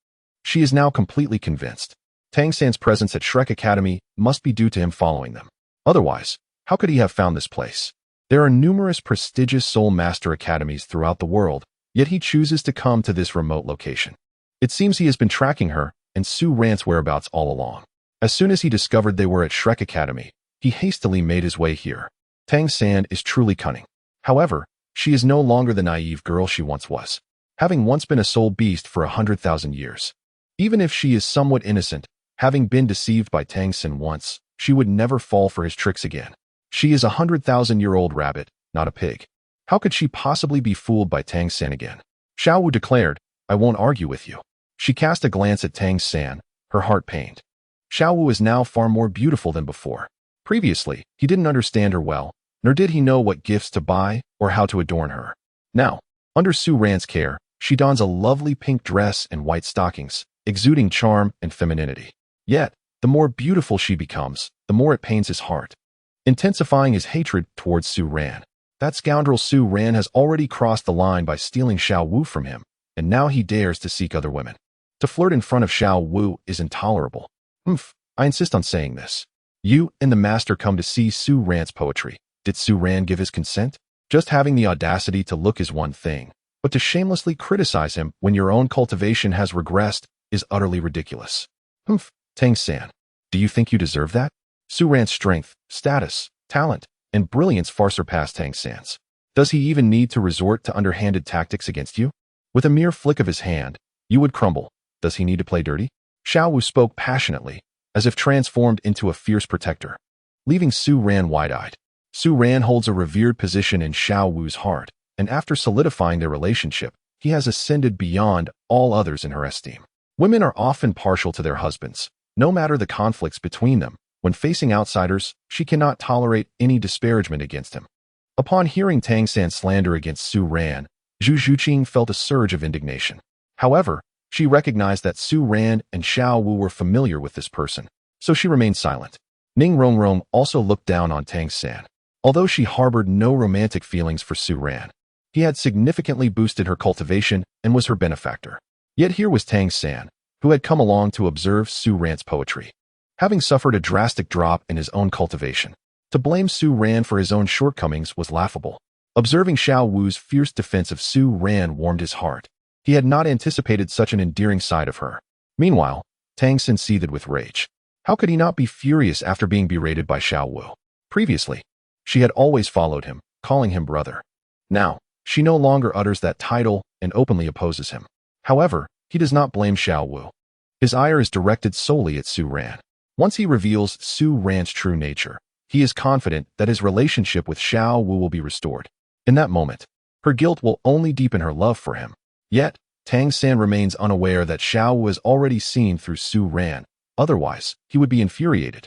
she is now completely convinced. Tang San's presence at Shrek Academy must be due to him following them. Otherwise, how could he have found this place? There are numerous prestigious Soul Master Academies throughout the world, yet he chooses to come to this remote location. It seems he has been tracking her and Su Ran's whereabouts all along. As soon as he discovered they were at Shrek Academy, he hastily made his way here. Tang San is truly cunning. However, she is no longer the naive girl she once was, having once been a soul beast for 100,000 years. Even if she is somewhat innocent, having been deceived by Tang San once, she would never fall for his tricks again. She is a 100,000-year-old rabbit, not a pig. How could she possibly be fooled by Tang San again? Xiao Wu declared, I won't argue with you. She cast a glance at Tang San, her heart pained. Xiao Wu is now far more beautiful than before. Previously, he didn't understand her well, nor did he know what gifts to buy or how to adorn her. Now, under Su Ran's care, she dons a lovely pink dress and white stockings, exuding charm and femininity. Yet, the more beautiful she becomes, the more it pains his heart, intensifying his hatred towards Su Ran. That scoundrel Su Ran has already crossed the line by stealing Xiao Wu from him, and now he dares to seek other women. To flirt in front of Xiao Wu is intolerable. I insist on saying this. You and the master come to see Su Ran's poetry. Did Su Ran give his consent? Just having the audacity to look is one thing, but to shamelessly criticize him when your own cultivation has regressed is utterly ridiculous. Tang San, do you think you deserve that? Su Ran's strength, status, talent, and brilliance far surpass Tang San's. Does he even need to resort to underhanded tactics against you? With a mere flick of his hand, you would crumble. Does he need to play dirty? Xiao Wu spoke passionately, as if transformed into a fierce protector, leaving Su Ran wide-eyed. Su Ran holds a revered position in Xiao Wu's heart, and after solidifying their relationship, he has ascended beyond all others in her esteem. Women are often partial to their husbands, no matter the conflicts between them. When facing outsiders, she cannot tolerate any disparagement against him. Upon hearing Tang San's slander against Su Ran, Zhu Zhuqing felt a surge of indignation. However, she recognized that Su Ran and Xiao Wu were familiar with this person, so she remained silent. Ning Rongrong also looked down on Tang San. Although she harbored no romantic feelings for Su Ran, he had significantly boosted her cultivation and was her benefactor. Yet here was Tang San, who had come along to observe Su Ran's poetry, having suffered a drastic drop in his own cultivation. To blame Su Ran for his own shortcomings was laughable. Observing Xiao Wu's fierce defense of Su Ran warmed his heart. He had not anticipated such an endearing side of her. Meanwhile, Tang San seethed with rage. How could he not be furious after being berated by Xiao Wu? Previously, she had always followed him, calling him brother. Now, she no longer utters that title and openly opposes him. However, he does not blame Xiao Wu. His ire is directed solely at Su Ran. Once he reveals Su Ran's true nature, he is confident that his relationship with Xiao Wu will be restored. In that moment, her guilt will only deepen her love for him. Yet, Tang San remains unaware that Xiao Wu has already seen through Su Ran. Otherwise, he would be infuriated.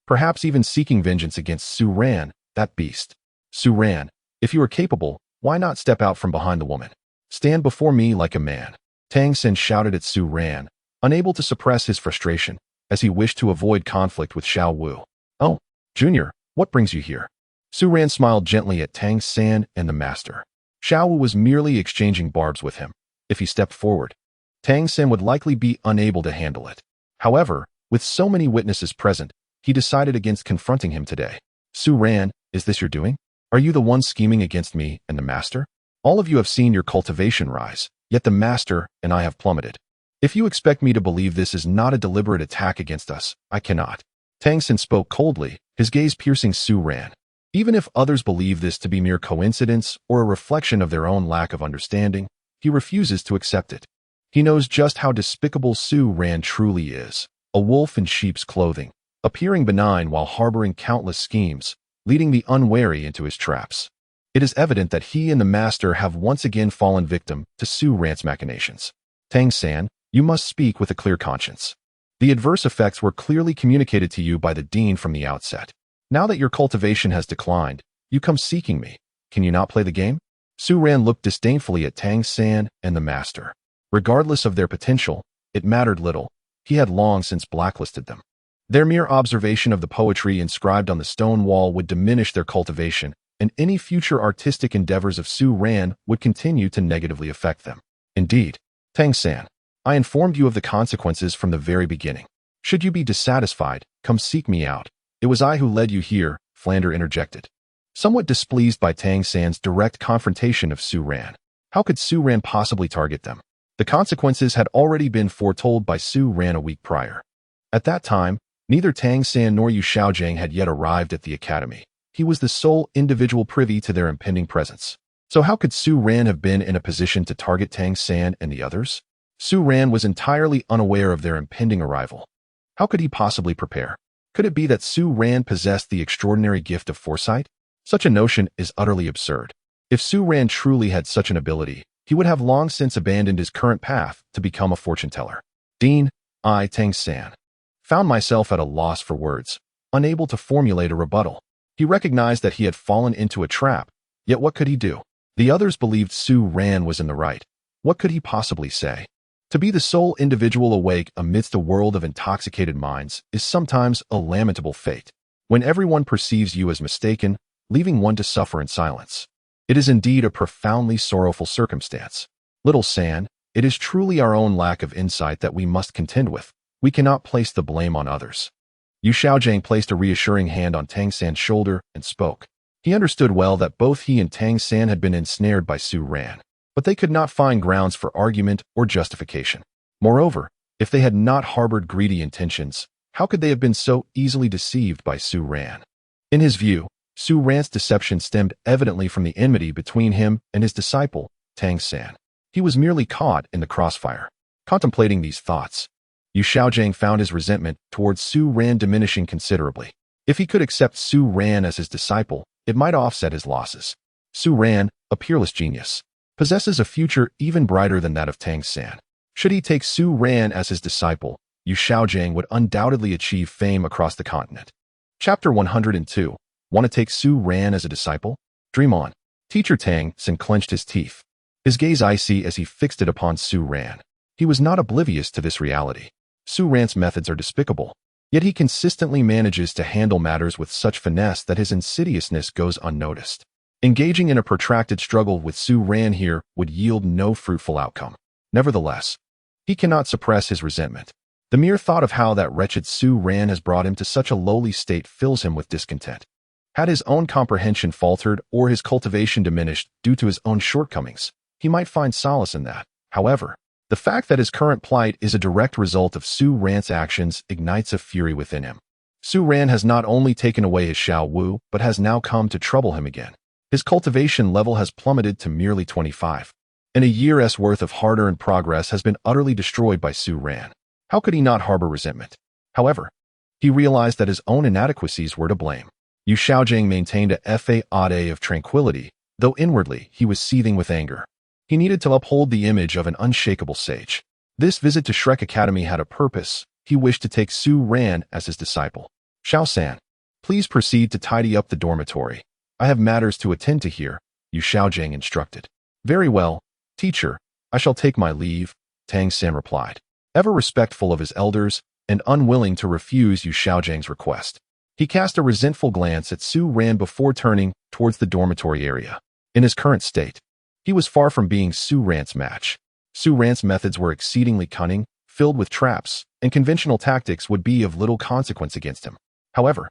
Perhaps even seeking vengeance against Su Ran, that beast. Su Ran, if you are capable, why not step out from behind the woman? Stand before me like a man. Tang San shouted at Su Ran, unable to suppress his frustration, as he wished to avoid conflict with Xiao Wu. Oh, Junior, what brings you here? Su Ran smiled gently at Tang San and the master. Xiao Wu was merely exchanging barbs with him. If he stepped forward, Tang San would likely be unable to handle it. However, with so many witnesses present, he decided against confronting him today. Su Ran, is this your doing? Are you the one scheming against me and the master? All of you have seen your cultivation rise, yet the master and I have plummeted. If you expect me to believe this is not a deliberate attack against us, I cannot. Tang San spoke coldly, his gaze piercing Su Ran. Even if others believe this to be mere coincidence or a reflection of their own lack of understanding, he refuses to accept it. He knows just how despicable Su Ran truly is, a wolf in sheep's clothing, appearing benign while harboring countless schemes, leading the unwary into his traps. It is evident that he and the master have once again fallen victim to Su Ran's machinations. Tang San, you must speak with a clear conscience. The adverse effects were clearly communicated to you by the dean from the outset. Now that your cultivation has declined, you come seeking me. Can you not play the game? Su Ran looked disdainfully at Tang San and the master. Regardless of their potential, it mattered little. He had long since blacklisted them. Their mere observation of the poetry inscribed on the stone wall would diminish their cultivation, and any future artistic endeavors of Su Ran would continue to negatively affect them. Indeed, Tang San, I informed you of the consequences from the very beginning. Should you be dissatisfied, come seek me out. It was I who led you here, Flander interjected. Somewhat displeased by Tang San's direct confrontation of Su Ran. How could Su Ran possibly target them? The consequences had already been foretold by Su Ran a week prior. At that time, neither Tang San nor Xiao Gang had yet arrived at the academy. He was the sole individual privy to their impending presence. So how could Su Ran have been in a position to target Tang San and the others? Su Ran was entirely unaware of their impending arrival. How could he possibly prepare? Could it be that Su Ran possessed the extraordinary gift of foresight? Such a notion is utterly absurd. If Su Ran truly had such an ability, he would have long since abandoned his current path to become a fortune teller. Dean, I, Tang San, found myself at a loss for words, unable to formulate a rebuttal. He recognized that he had fallen into a trap, yet what could he do? The others believed Su Ran was in the right. What could he possibly say? To be the sole individual awake amidst a world of intoxicated minds is sometimes a lamentable fate, when everyone perceives you as mistaken, leaving one to suffer in silence. It is indeed a profoundly sorrowful circumstance. Little San, it is truly our own lack of insight that we must contend with. We cannot place the blame on others. Xiao Gang placed a reassuring hand on Tang San's shoulder and spoke. He understood well that both he and Tang San had been ensnared by Su Ran, but they could not find grounds for argument or justification. Moreover, if they had not harbored greedy intentions, how could they have been so easily deceived by Su Ran? In his view, Su Ran's deception stemmed evidently from the enmity between him and his disciple, Tang San. He was merely caught in the crossfire. Contemplating these thoughts, Xiao Gang found his resentment towards Su Ran diminishing considerably. If he could accept Su Ran as his disciple, it might offset his losses. Su Ran, a peerless genius, possesses a future even brighter than that of Tang San. Should he take Su Ran as his disciple, Xiao Gang would undoubtedly achieve fame across the continent. Chapter 102. Want to take Su Ran as a disciple? Dream on. Teacher Tang San clenched his teeth, his gaze icy as he fixed it upon Su Ran. He was not oblivious to this reality. Su Ran's methods are despicable, yet he consistently manages to handle matters with such finesse that his insidiousness goes unnoticed. Engaging in a protracted struggle with Su Ran here would yield no fruitful outcome. Nevertheless, he cannot suppress his resentment. The mere thought of how that wretched Su Ran has brought him to such a lowly state fills him with discontent. Had his own comprehension faltered or his cultivation diminished due to his own shortcomings, he might find solace in that. However, the fact that his current plight is a direct result of Su Ran's actions ignites a fury within him. Su Ran has not only taken away his Xiao Wu, but has now come to trouble him again. His cultivation level has plummeted to merely 25. And a year's worth of hard-earned progress has been utterly destroyed by Su Ran. How could he not harbor resentment? However, he realized that his own inadequacies were to blame. Xiao Gang maintained a facade of tranquility, though inwardly he was seething with anger. He needed to uphold the image of an unshakable sage. This visit to Shrek Academy had a purpose. He wished to take Su Ran as his disciple. Xiao San, please proceed to tidy up the dormitory. I have matters to attend to here, Xiao Gang instructed. Very well, teacher, I shall take my leave, Tang San replied, ever respectful of his elders and unwilling to refuse Xiao Gang's request. He cast a resentful glance at Su Ran before turning towards the dormitory area. In his current state, he was far from being Su Ran's match. Su Ran's methods were exceedingly cunning, filled with traps, and conventional tactics would be of little consequence against him. However,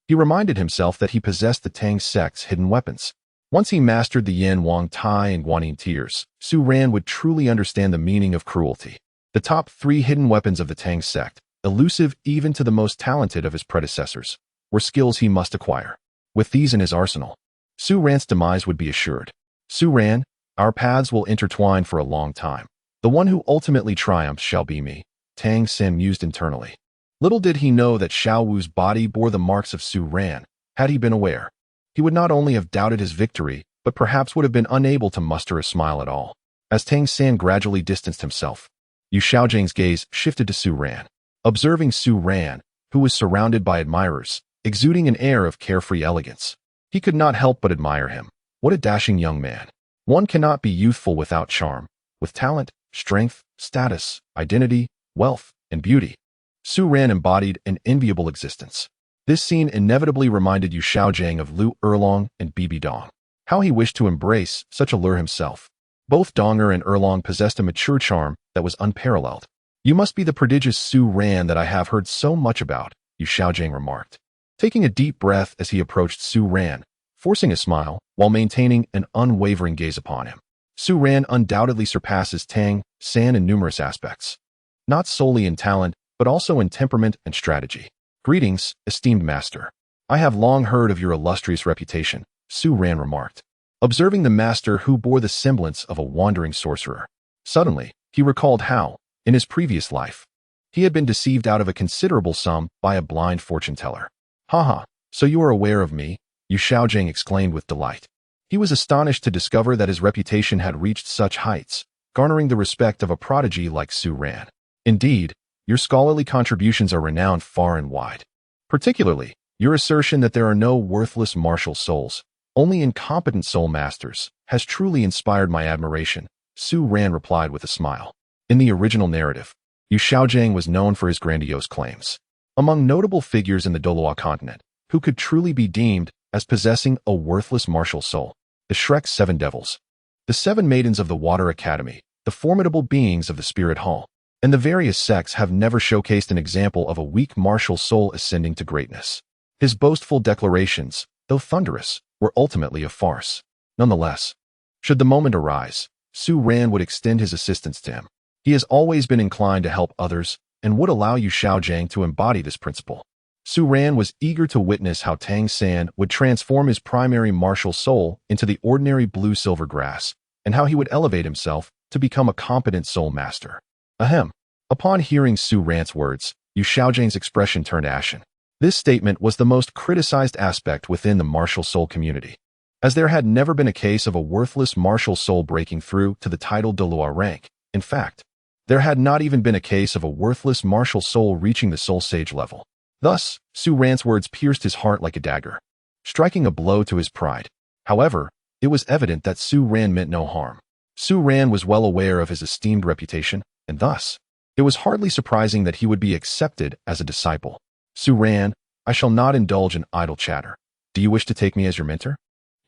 he reminded himself that he possessed the Tang sect's hidden weapons. Once he mastered the Yin Wang Tai and Guanyin tears, Su Ran would truly understand the meaning of cruelty. The top 3 hidden weapons of the Tang sect, elusive even to the most talented of his predecessors, were skills he must acquire. With these in his arsenal, Su Ran's demise would be assured. Su Ran, our paths will intertwine for a long time. The one who ultimately triumphs shall be me, Tang San mused internally. Little did he know that Xiao Wu's body bore the marks of Su Ran. Had he been aware, he would not only have doubted his victory, but perhaps would have been unable to muster a smile at all. As Tang San gradually distanced himself, Xiao Gang's gaze shifted to Su Ran. Observing Su Ran, who was surrounded by admirers, exuding an air of carefree elegance, he could not help but admire him. What a dashing young man. One cannot be youthful without charm, with talent, strength, status, identity, wealth, and beauty. Su Ran embodied an enviable existence. This scene inevitably reminded Xiao Gang of Lu Erlong and Bibi Dong. How he wished to embrace such a lure himself. Both Donger and Erlong possessed a mature charm that was unparalleled. You must be the prodigious Su Ran that I have heard so much about, Xiao Gang remarked, taking a deep breath as he approached Su Ran, forcing a smile while maintaining an unwavering gaze upon him. Su Ran undoubtedly surpasses Tang San in numerous aspects, not solely in talent, but also in temperament and strategy. Greetings, esteemed master. I have long heard of your illustrious reputation, Su Ran remarked, observing the master who bore the semblance of a wandering sorcerer. Suddenly, he recalled how, in his previous life, he had been deceived out of a considerable sum by a blind fortune teller. Haha, so you are aware of me, Xiao Gang exclaimed with delight. He was astonished to discover that his reputation had reached such heights, garnering the respect of a prodigy like Su Ran. Indeed, your scholarly contributions are renowned far and wide. Particularly, your assertion that there are no worthless martial souls, only incompetent soul masters, has truly inspired my admiration, Su Ran replied with a smile. In the original narrative, Xiao Gang was known for his grandiose claims. Among notable figures in the Douluo Continent, who could truly be deemed as possessing a worthless martial soul, the Shrek's 7 devils, the 7 maidens of the Water Academy, the formidable beings of the Spirit Hall, and the various sects have never showcased an example of a weak martial soul ascending to greatness. His boastful declarations, though thunderous, were ultimately a farce. Nonetheless, should the moment arise, Su Ran would extend his assistance to him. He has always been inclined to help others and would allow Xiao Gang to embody this principle. Su Ran was eager to witness how Tang San would transform his primary martial soul into the ordinary blue-silver grass, and how he would elevate himself to become a competent soul master. Ahem. Upon hearing Su Ran's words, Xiao Gang's expression turned ashen. This statement was the most criticized aspect within the martial soul community, as there had never been a case of a worthless martial soul breaking through to the titled Douluo rank. In fact, there had not even been a case of a worthless martial soul reaching the soul sage level. Thus, Su Ran's words pierced his heart like a dagger, striking a blow to his pride. However, it was evident that Su Ran meant no harm. Su Ran was well aware of his esteemed reputation, and thus, it was hardly surprising that he would be accepted as a disciple. Su Ran, I shall not indulge in idle chatter. Do you wish to take me as your mentor?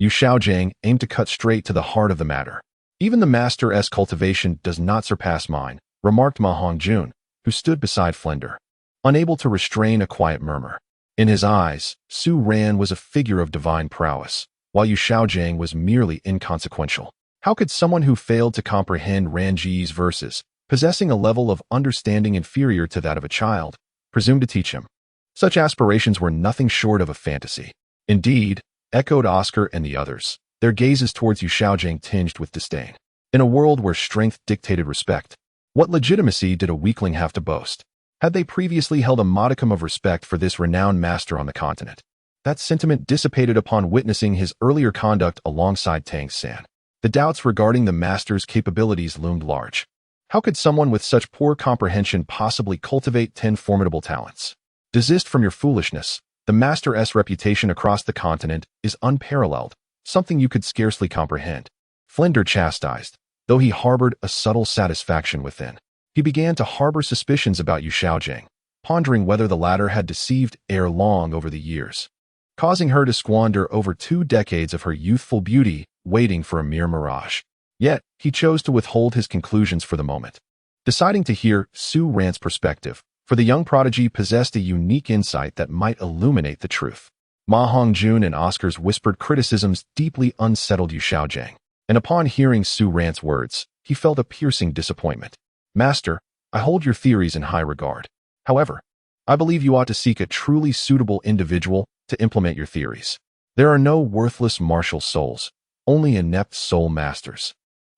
Xiao Gang aimed to cut straight to the heart of the matter. Even the master's cultivation does not surpass mine, remarked Ma Hongjun, who stood beside Flender, unable to restrain a quiet murmur. In his eyes, Su Ran was a figure of divine prowess, while Xiao Gang was merely inconsequential. How could someone who failed to comprehend Ranji's verses, possessing a level of understanding inferior to that of a child, presume to teach him? Such aspirations were nothing short of a fantasy. Indeed, echoed Oscar and the others, their gazes towards Xiao Gang tinged with disdain. In a world where strength dictated respect, what legitimacy did a weakling have to boast? Had they previously held a modicum of respect for this renowned master on the continent? That sentiment dissipated upon witnessing his earlier conduct alongside Tang San. The doubts regarding the master's capabilities loomed large. How could someone with such poor comprehension possibly cultivate 10 formidable talents? Desist from your foolishness. The master's reputation across the continent is unparalleled, something you could scarcely comprehend. Flinder chastised, though he harbored a subtle satisfaction within. He began to harbor suspicions about Xiao Gang, pondering whether the latter had deceived ere long over the years, causing her to squander over 2 decades of her youthful beauty, waiting for a mere mirage. Yet, he chose to withhold his conclusions for the moment, deciding to hear Su Ran's perspective, for the young prodigy possessed a unique insight that might illuminate the truth. Ma Hongjun and Oscar's whispered criticisms deeply unsettled Xiao Gang, and upon hearing Su Ran's words, he felt a piercing disappointment. Master, I hold your theories in high regard. However, I believe you ought to seek a truly suitable individual to implement your theories. There are no worthless martial souls, only inept soul masters.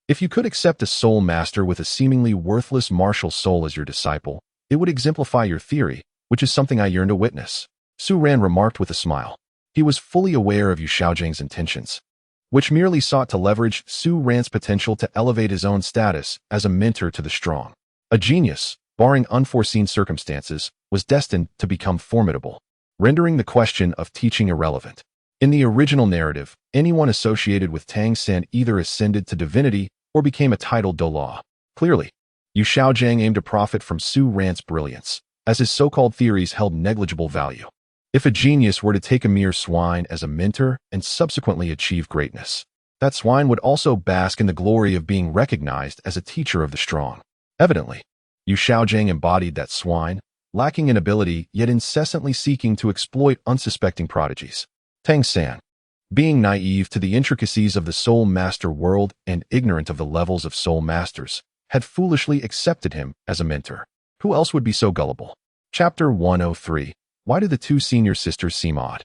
If you could accept a soul master with a seemingly worthless martial soul as your disciple, it would exemplify your theory, which is something I yearn to witness. Su Ran remarked with a smile. He was fully aware of Xiao Gang's intentions, which merely sought to leverage Su Ran's potential to elevate his own status as a mentor to the strong. A genius, barring unforeseen circumstances, was destined to become formidable, rendering the question of teaching irrelevant. In the original narrative, anyone associated with Tang San either ascended to divinity or became a titled Douluo. Clearly, Xiao Gang aimed to profit from Su Ran's brilliance, as his so-called theories held negligible value. If a genius were to take a mere swine as a mentor and subsequently achieve greatness, that swine would also bask in the glory of being recognized as a teacher of the strong. Evidently, Xiao Gang embodied that swine, lacking in ability yet incessantly seeking to exploit unsuspecting prodigies. Tang San, being naive to the intricacies of the soul master world and ignorant of the levels of soul masters, had foolishly accepted him as a mentor. Who else would be so gullible? Chapter 103. Why do the 2 senior sisters seem odd?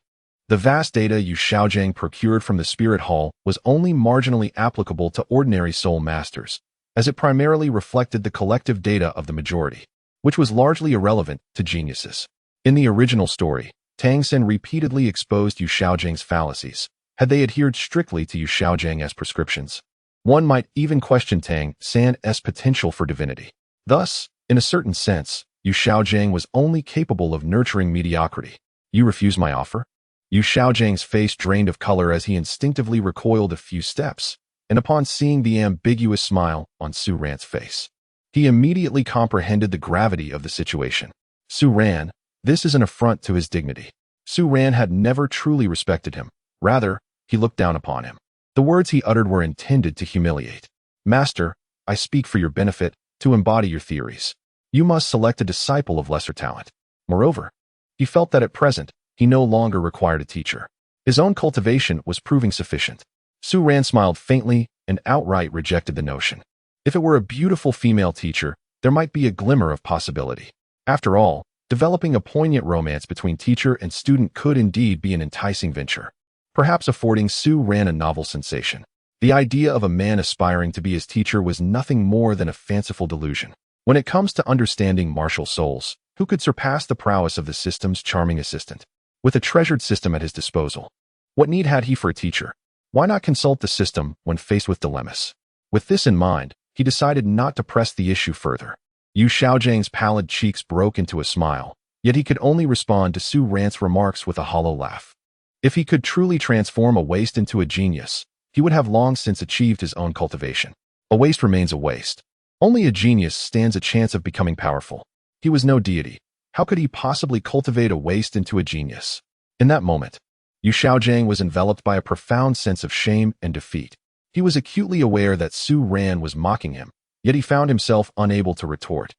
The vast data Xiao Gang procured from the Spirit Hall was only marginally applicable to ordinary soul masters, as it primarily reflected the collective data of the majority, which was largely irrelevant to geniuses. In the original story, Tang San repeatedly exposed Xiao Gang's fallacies. Had they adhered strictly to Xiao Gang's prescriptions, one might even question Tang San's potential for divinity. Thus, in a certain sense, Xiao Gang was only capable of nurturing mediocrity. You refuse my offer? Xiao Gang's face drained of color as he instinctively recoiled a few steps, and upon seeing the ambiguous smile on Su Ran's face, he immediately comprehended the gravity of the situation. Su Ran, this is an affront to his dignity. Su Ran had never truly respected him. Rather, he looked down upon him. The words he uttered were intended to humiliate. Master, I speak for your benefit, to embody your theories. You must select a disciple of lesser talent. Moreover, he felt that at present, he no longer required a teacher. His own cultivation was proving sufficient. Su Ran smiled faintly and outright rejected the notion. If it were a beautiful female teacher, there might be a glimmer of possibility. After all, developing a poignant romance between teacher and student could indeed be an enticing venture, perhaps affording Su Ran a novel sensation. The idea of a man aspiring to be his teacher was nothing more than a fanciful delusion. When it comes to understanding martial souls, who could surpass the prowess of the system's charming assistant? With a treasured system at his disposal, what need had he for a teacher? Why not consult the system when faced with dilemmas? With this in mind, he decided not to press the issue further. Xiao Gang's pallid cheeks broke into a smile, yet he could only respond to Su Ran's remarks with a hollow laugh. If he could truly transform a waste into a genius, he would have long since achieved his own cultivation. A waste remains a waste. Only a genius stands a chance of becoming powerful. He was no deity. How could he possibly cultivate a waste into a genius? In that moment, Xiao Gang was enveloped by a profound sense of shame and defeat. He was acutely aware that Su Ran was mocking him, yet he found himself unable to retort,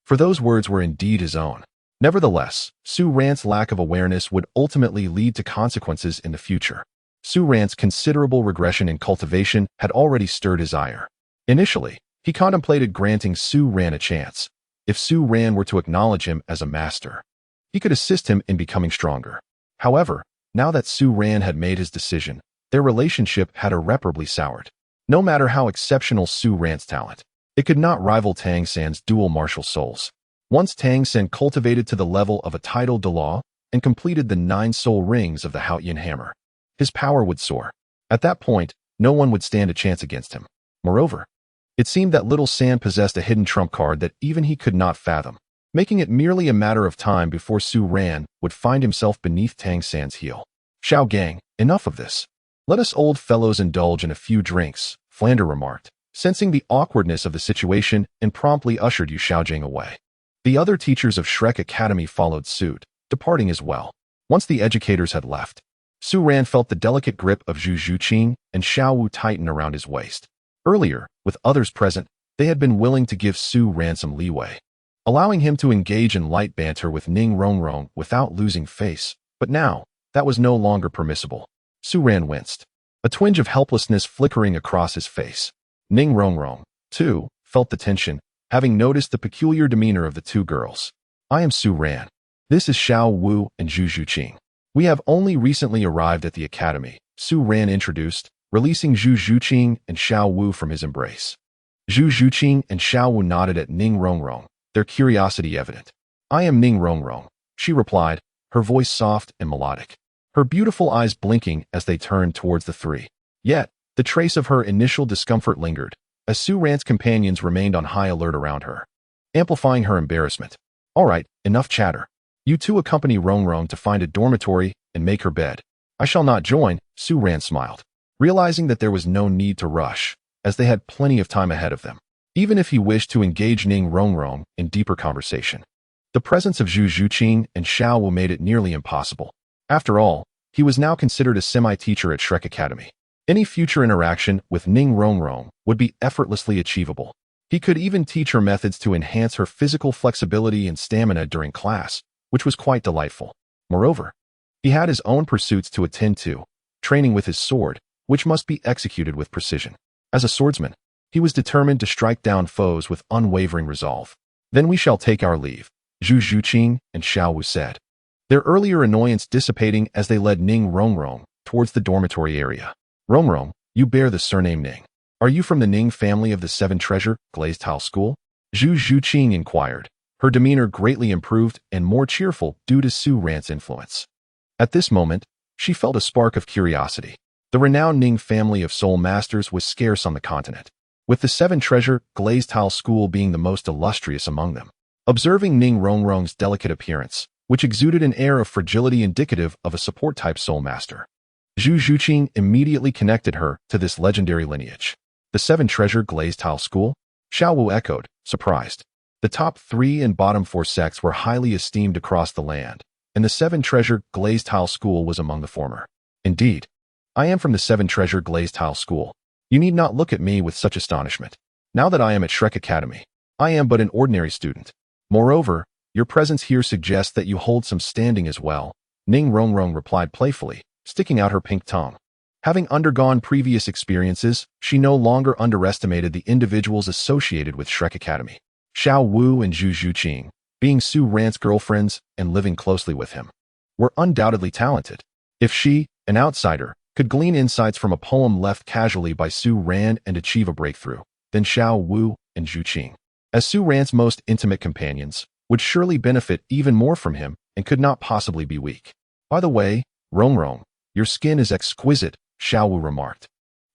for those words were indeed his own. Nevertheless, Su Ran's lack of awareness would ultimately lead to consequences in the future. Su Ran's considerable regression in cultivation had already stirred his ire. Initially, he contemplated granting Su Ran a chance. If Su Ran were to acknowledge him as a master, he could assist him in becoming stronger. However, now that Su Ran had made his decision, their relationship had irreparably soured. No matter how exceptional Su Ran's talent, it could not rival Tang San's dual martial souls. Once Tang San cultivated to the level of a titled Douluo and completed the 9 soul rings of the Haoyan hammer, his power would soar. At that point, no one would stand a chance against him. Moreover, it seemed that little San possessed a hidden trump card that even he could not fathom, making it merely a matter of time before Su Ran would find himself beneath Tang San's heel. Xiao Gang, enough of this. Let us old fellows indulge in a few drinks, Flander remarked, sensing the awkwardness of the situation and promptly ushered Xiao Gang away. The other teachers of Shrek Academy followed suit, departing as well. Once the educators had left, Su Ran felt the delicate grip of Zhu Zhuqing and Xiao Wu tighten around his waist. Earlier, with others present, they had been willing to give Su Ran some leeway, allowing him to engage in light banter with Ning Rongrong without losing face, but now, that was no longer permissible. Su Ran winced, a twinge of helplessness flickering across his face. Ning Rongrong, too, felt the tension, having noticed the peculiar demeanor of the two girls. I am Su Ran. This is Xiao Wu and Zhu Zhuqing. We have only recently arrived at the academy, Su Ran introduced, releasing Zhu Zhuqing and Xiao Wu from his embrace. Zhu Zhuqing and Xiao Wu nodded at Ning Rongrong, their curiosity evident. I am Ning Rongrong, she replied, her voice soft and melodic, her beautiful eyes blinking as they turned towards the three. Yet, the trace of her initial discomfort lingered, as Su Ran's companions remained on high alert around her, amplifying her embarrassment. All right, enough chatter. You two accompany Rongrong to find a dormitory and make her bed. I shall not join, Su Ran smiled, realizing that there was no need to rush, as they had plenty of time ahead of them. Even if he wished to engage Ning Rongrong in deeper conversation, the presence of Zhu Zhuqing and Xiao Wu made it nearly impossible. After all, he was now considered a semi-teacher at Shrek Academy. Any future interaction with Ning Rongrong would be effortlessly achievable. He could even teach her methods to enhance her physical flexibility and stamina during class, which was quite delightful. Moreover, he had his own pursuits to attend to, training with his sword, which must be executed with precision. As a swordsman, he was determined to strike down foes with unwavering resolve. Then we shall take our leave, Zhu Zhuqing and Xiao Wu said, their earlier annoyance dissipating as they led Ning Rongrong towards the dormitory area. Rongrong, you bear the surname Ning. Are you from the Ning family of the Seven Treasure Glazed Tile School? Zhu Zhuqing inquired, her demeanor greatly improved and more cheerful due to Su Ran's influence. At this moment, she felt a spark of curiosity. The renowned Ning family of soul masters was scarce on the continent, with the Seven Treasure Glazed Tile School being the most illustrious among them. Observing Ning Rongrong's delicate appearance, which exuded an air of fragility indicative of a support-type soul master, Zhu Zhuqing immediately connected her to this legendary lineage. The Seven Treasure Glazed Tile School? Xiao Wu echoed, surprised. The top 3 and bottom 4 sects were highly esteemed across the land, and the Seven Treasure Glazed Tile School was among the former. Indeed, I am from the Seven Treasure Glazed Tile School. You need not look at me with such astonishment. Now that I am at Shrek Academy, I am but an ordinary student. Moreover, your presence here suggests that you hold some standing as well, Ning Rongrong replied playfully, sticking out her pink tongue. Having undergone previous experiences, she no longer underestimated the individuals associated with Shrek Academy. Xiao Wu and Zhu Zhuqing, being Su Ran's girlfriends and living closely with him, were undoubtedly talented. If she, an outsider, could glean insights from a poem left casually by Su Ran and achieve a breakthrough, then Xiao Wu and Zhuqing, as Su Ran's most intimate companions, would surely benefit even more from him and could not possibly be weak. By the way, Rongrong, your skin is exquisite, Xiao Wu remarked,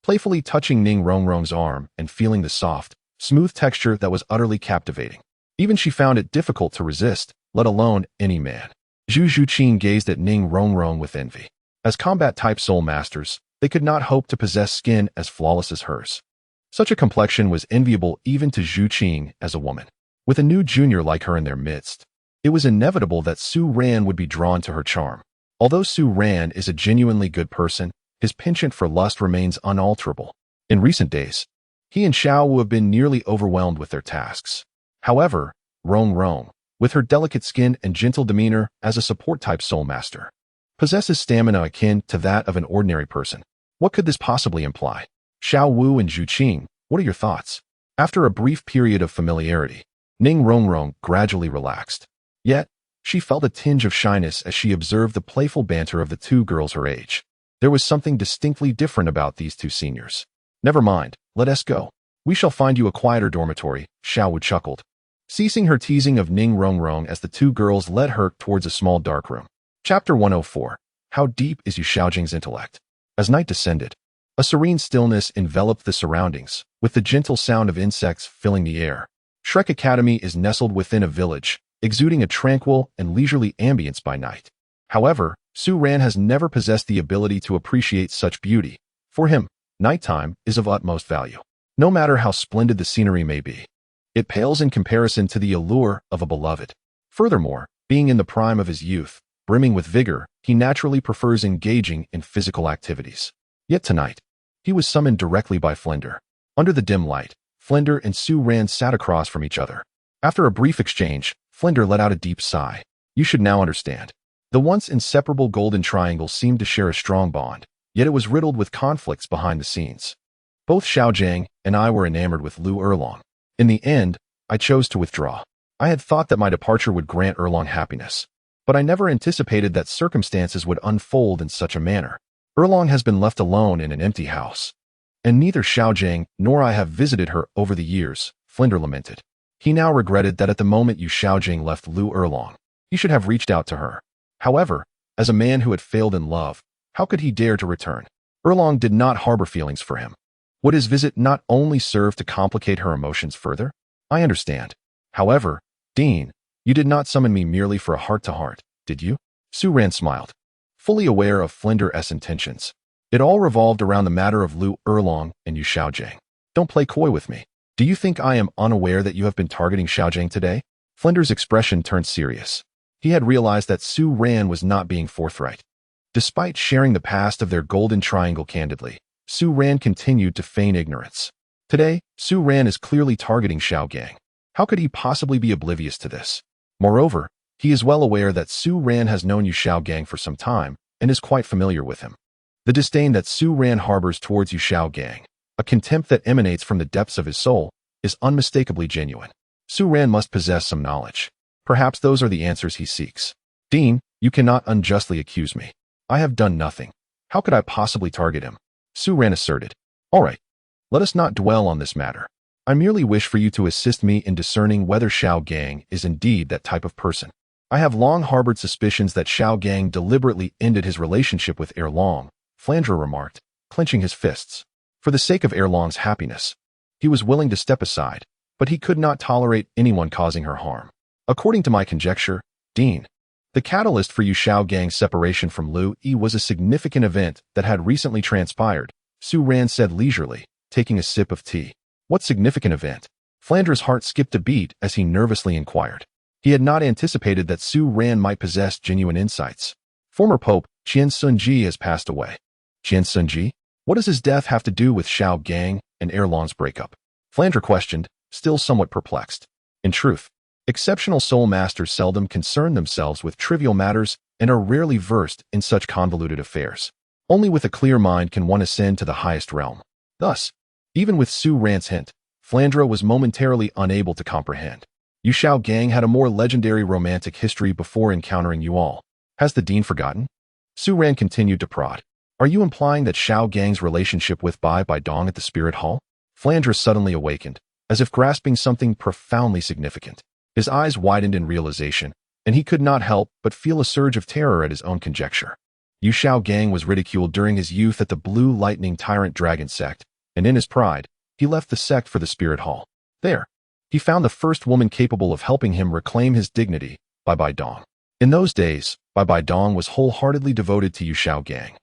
playfully touching Ning Rongrong's arm and feeling the soft, smooth texture that was utterly captivating. Even she found it difficult to resist, let alone any man. Zhu Zhuqing gazed at Ning Rongrong with envy. As combat-type soul masters, they could not hope to possess skin as flawless as hers. Such a complexion was enviable even to Zhuqing as a woman. With a new junior like her in their midst, it was inevitable that Su Ran would be drawn to her charm. Although Su Ran is a genuinely good person, his penchant for lust remains unalterable. In recent days, he and Xiao Wu have been nearly overwhelmed with their tasks. However, Rongrong, with her delicate skin and gentle demeanor as a support-type soul master, possesses stamina akin to that of an ordinary person. What could this possibly imply? Xiao Wu and Zhu Qing, what are your thoughts? After a brief period of familiarity, Ning Rongrong gradually relaxed. Yet, she felt a tinge of shyness as she observed the playful banter of the two girls her age. There was something distinctly different about these two seniors. Never mind, let us go. We shall find you a quieter dormitory, Xiao Wu chuckled, ceasing her teasing of Ning Rongrong as the two girls led her towards a small dark room. Chapter 104. How deep is Yu Xiaojing's intellect? As night descended, a serene stillness enveloped the surroundings, with the gentle sound of insects filling the air. Shrek Academy is nestled within a village, exuding a tranquil and leisurely ambience by night. However, Su Ran has never possessed the ability to appreciate such beauty. For him, nighttime is of utmost value. No matter how splendid the scenery may be, it pales in comparison to the allure of a beloved. Furthermore, being in the prime of his youth, brimming with vigor, he naturally prefers engaging in physical activities. Yet tonight, he was summoned directly by Flender. Under the dim light, Flender and Su Ran sat across from each other. After a brief exchange, Flender let out a deep sigh. You should now understand. The once inseparable golden triangle seemed to share a strong bond, yet it was riddled with conflicts behind the scenes. Both Xiao Gang and I were enamored with Lu Erlong. In the end, I chose to withdraw. I had thought that my departure would grant Erlong happiness, but I never anticipated that circumstances would unfold in such a manner. Erlong has been left alone in an empty house, and neither Xiao Gang nor I have visited her over the years, Flender lamented. He now regretted that at the moment Yu Xiaojing left Lu Erlong, he should have reached out to her. However, as a man who had failed in love, how could he dare to return? Erlong did not harbor feelings for him. Would his visit not only serve to complicate her emotions further? I understand. However, Dean, you did not summon me merely for a heart-to-heart, did you? Su Ran smiled, fully aware of Flender's intentions. It all revolved around the matter of Lu Erlong and Yu Xiaojing. Don't play coy with me. Do you think I am unaware that you have been targeting Xiaojing today? Flender's expression turned serious. He had realized that Su Ran was not being forthright. Despite sharing the past of their golden triangle candidly, Su Ran continued to feign ignorance. Today, Su Ran is clearly targeting Xiao Gang. How could he possibly be oblivious to this? Moreover, he is well aware that Su Ran has known Yu Xiao Gang for some time and is quite familiar with him. The disdain that Su Ran harbors towards Yu Xiao Gang, a contempt that emanates from the depths of his soul, is unmistakably genuine. Su Ran must possess some knowledge. Perhaps those are the answers he seeks. Dean, you cannot unjustly accuse me. I have done nothing. How could I possibly target him? Su Ran asserted. All right. Let us not dwell on this matter. I merely wish for you to assist me in discerning whether Xiao Gang is indeed that type of person. I have long harbored suspicions that Xiao Gang deliberately ended his relationship with Erlong, Flandre remarked, clenching his fists. For the sake of Erlong's happiness, he was willing to step aside, but he could not tolerate anyone causing her harm. According to my conjecture, Dean, the catalyst for Yu Xiao Gang's separation from Lu Yi was a significant event that had recently transpired, Su Ran said leisurely, taking a sip of tea. What significant event? Flandre's heart skipped a beat as he nervously inquired. He had not anticipated that Su Ran might possess genuine insights. Former Pope Qian Sunji has passed away. Qian Sunji? What does his death have to do with Xiao Gang and Erlong's breakup? Flandre questioned, still somewhat perplexed. In truth, exceptional soul masters seldom concern themselves with trivial matters and are rarely versed in such convoluted affairs. Only with a clear mind can one ascend to the highest realm. Thus, even with Su Ran's hint, Flandre was momentarily unable to comprehend. Yu Xiao Gang had a more legendary romantic history before encountering you all. Has the Dean forgotten? Su Ran continued to prod. Are you implying that Xiao Gang's relationship with Bai Dong at the Spirit Hall? Flandre suddenly awakened, as if grasping something profoundly significant. His eyes widened in realization, and he could not help but feel a surge of terror at his own conjecture. Yu Xiao Gang was ridiculed during his youth at the Blue Lightning Tyrant Dragon sect, and in his pride, he left the sect for the Spirit Hall. There, he found the first woman capable of helping him reclaim his dignity, Bai Dong. In those days, Bai Dong was wholeheartedly devoted to Yu Xiao Gang.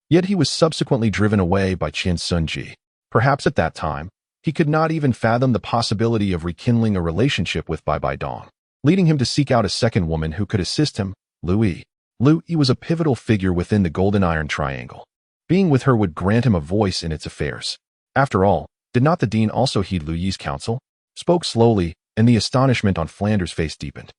Yet he was subsequently driven away by Qian Sunji. Perhaps at that time, he could not even fathom the possibility of rekindling a relationship with Bai Dong, leading him to seek out a second woman who could assist him, Lu Yi. Lu Yi was a pivotal figure within the Golden Iron Triangle. Being with her would grant him a voice in its affairs. After all, did not the Dean also heed Lu Yi's counsel? Spoke slowly, and the astonishment on Flandre's face deepened.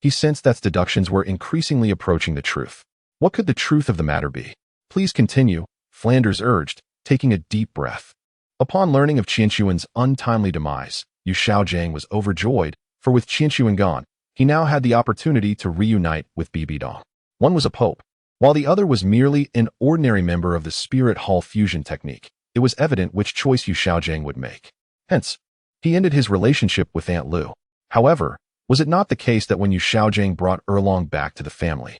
He sensed that deductions were increasingly approaching the truth. What could the truth of the matter be? Please continue, Flanders urged, taking a deep breath. Upon learning of Qianxuan's untimely demise, Xiao Gang was overjoyed, for with Qianxuan gone, he now had the opportunity to reunite with Bibidong. One was a pope, while the other was merely an ordinary member of the Spirit Hall fusion technique. It was evident which choice Xiao Gang would make. Hence, he ended his relationship with Aunt Lu. However, was it not the case that when Xiao Gang brought Erlong back to the family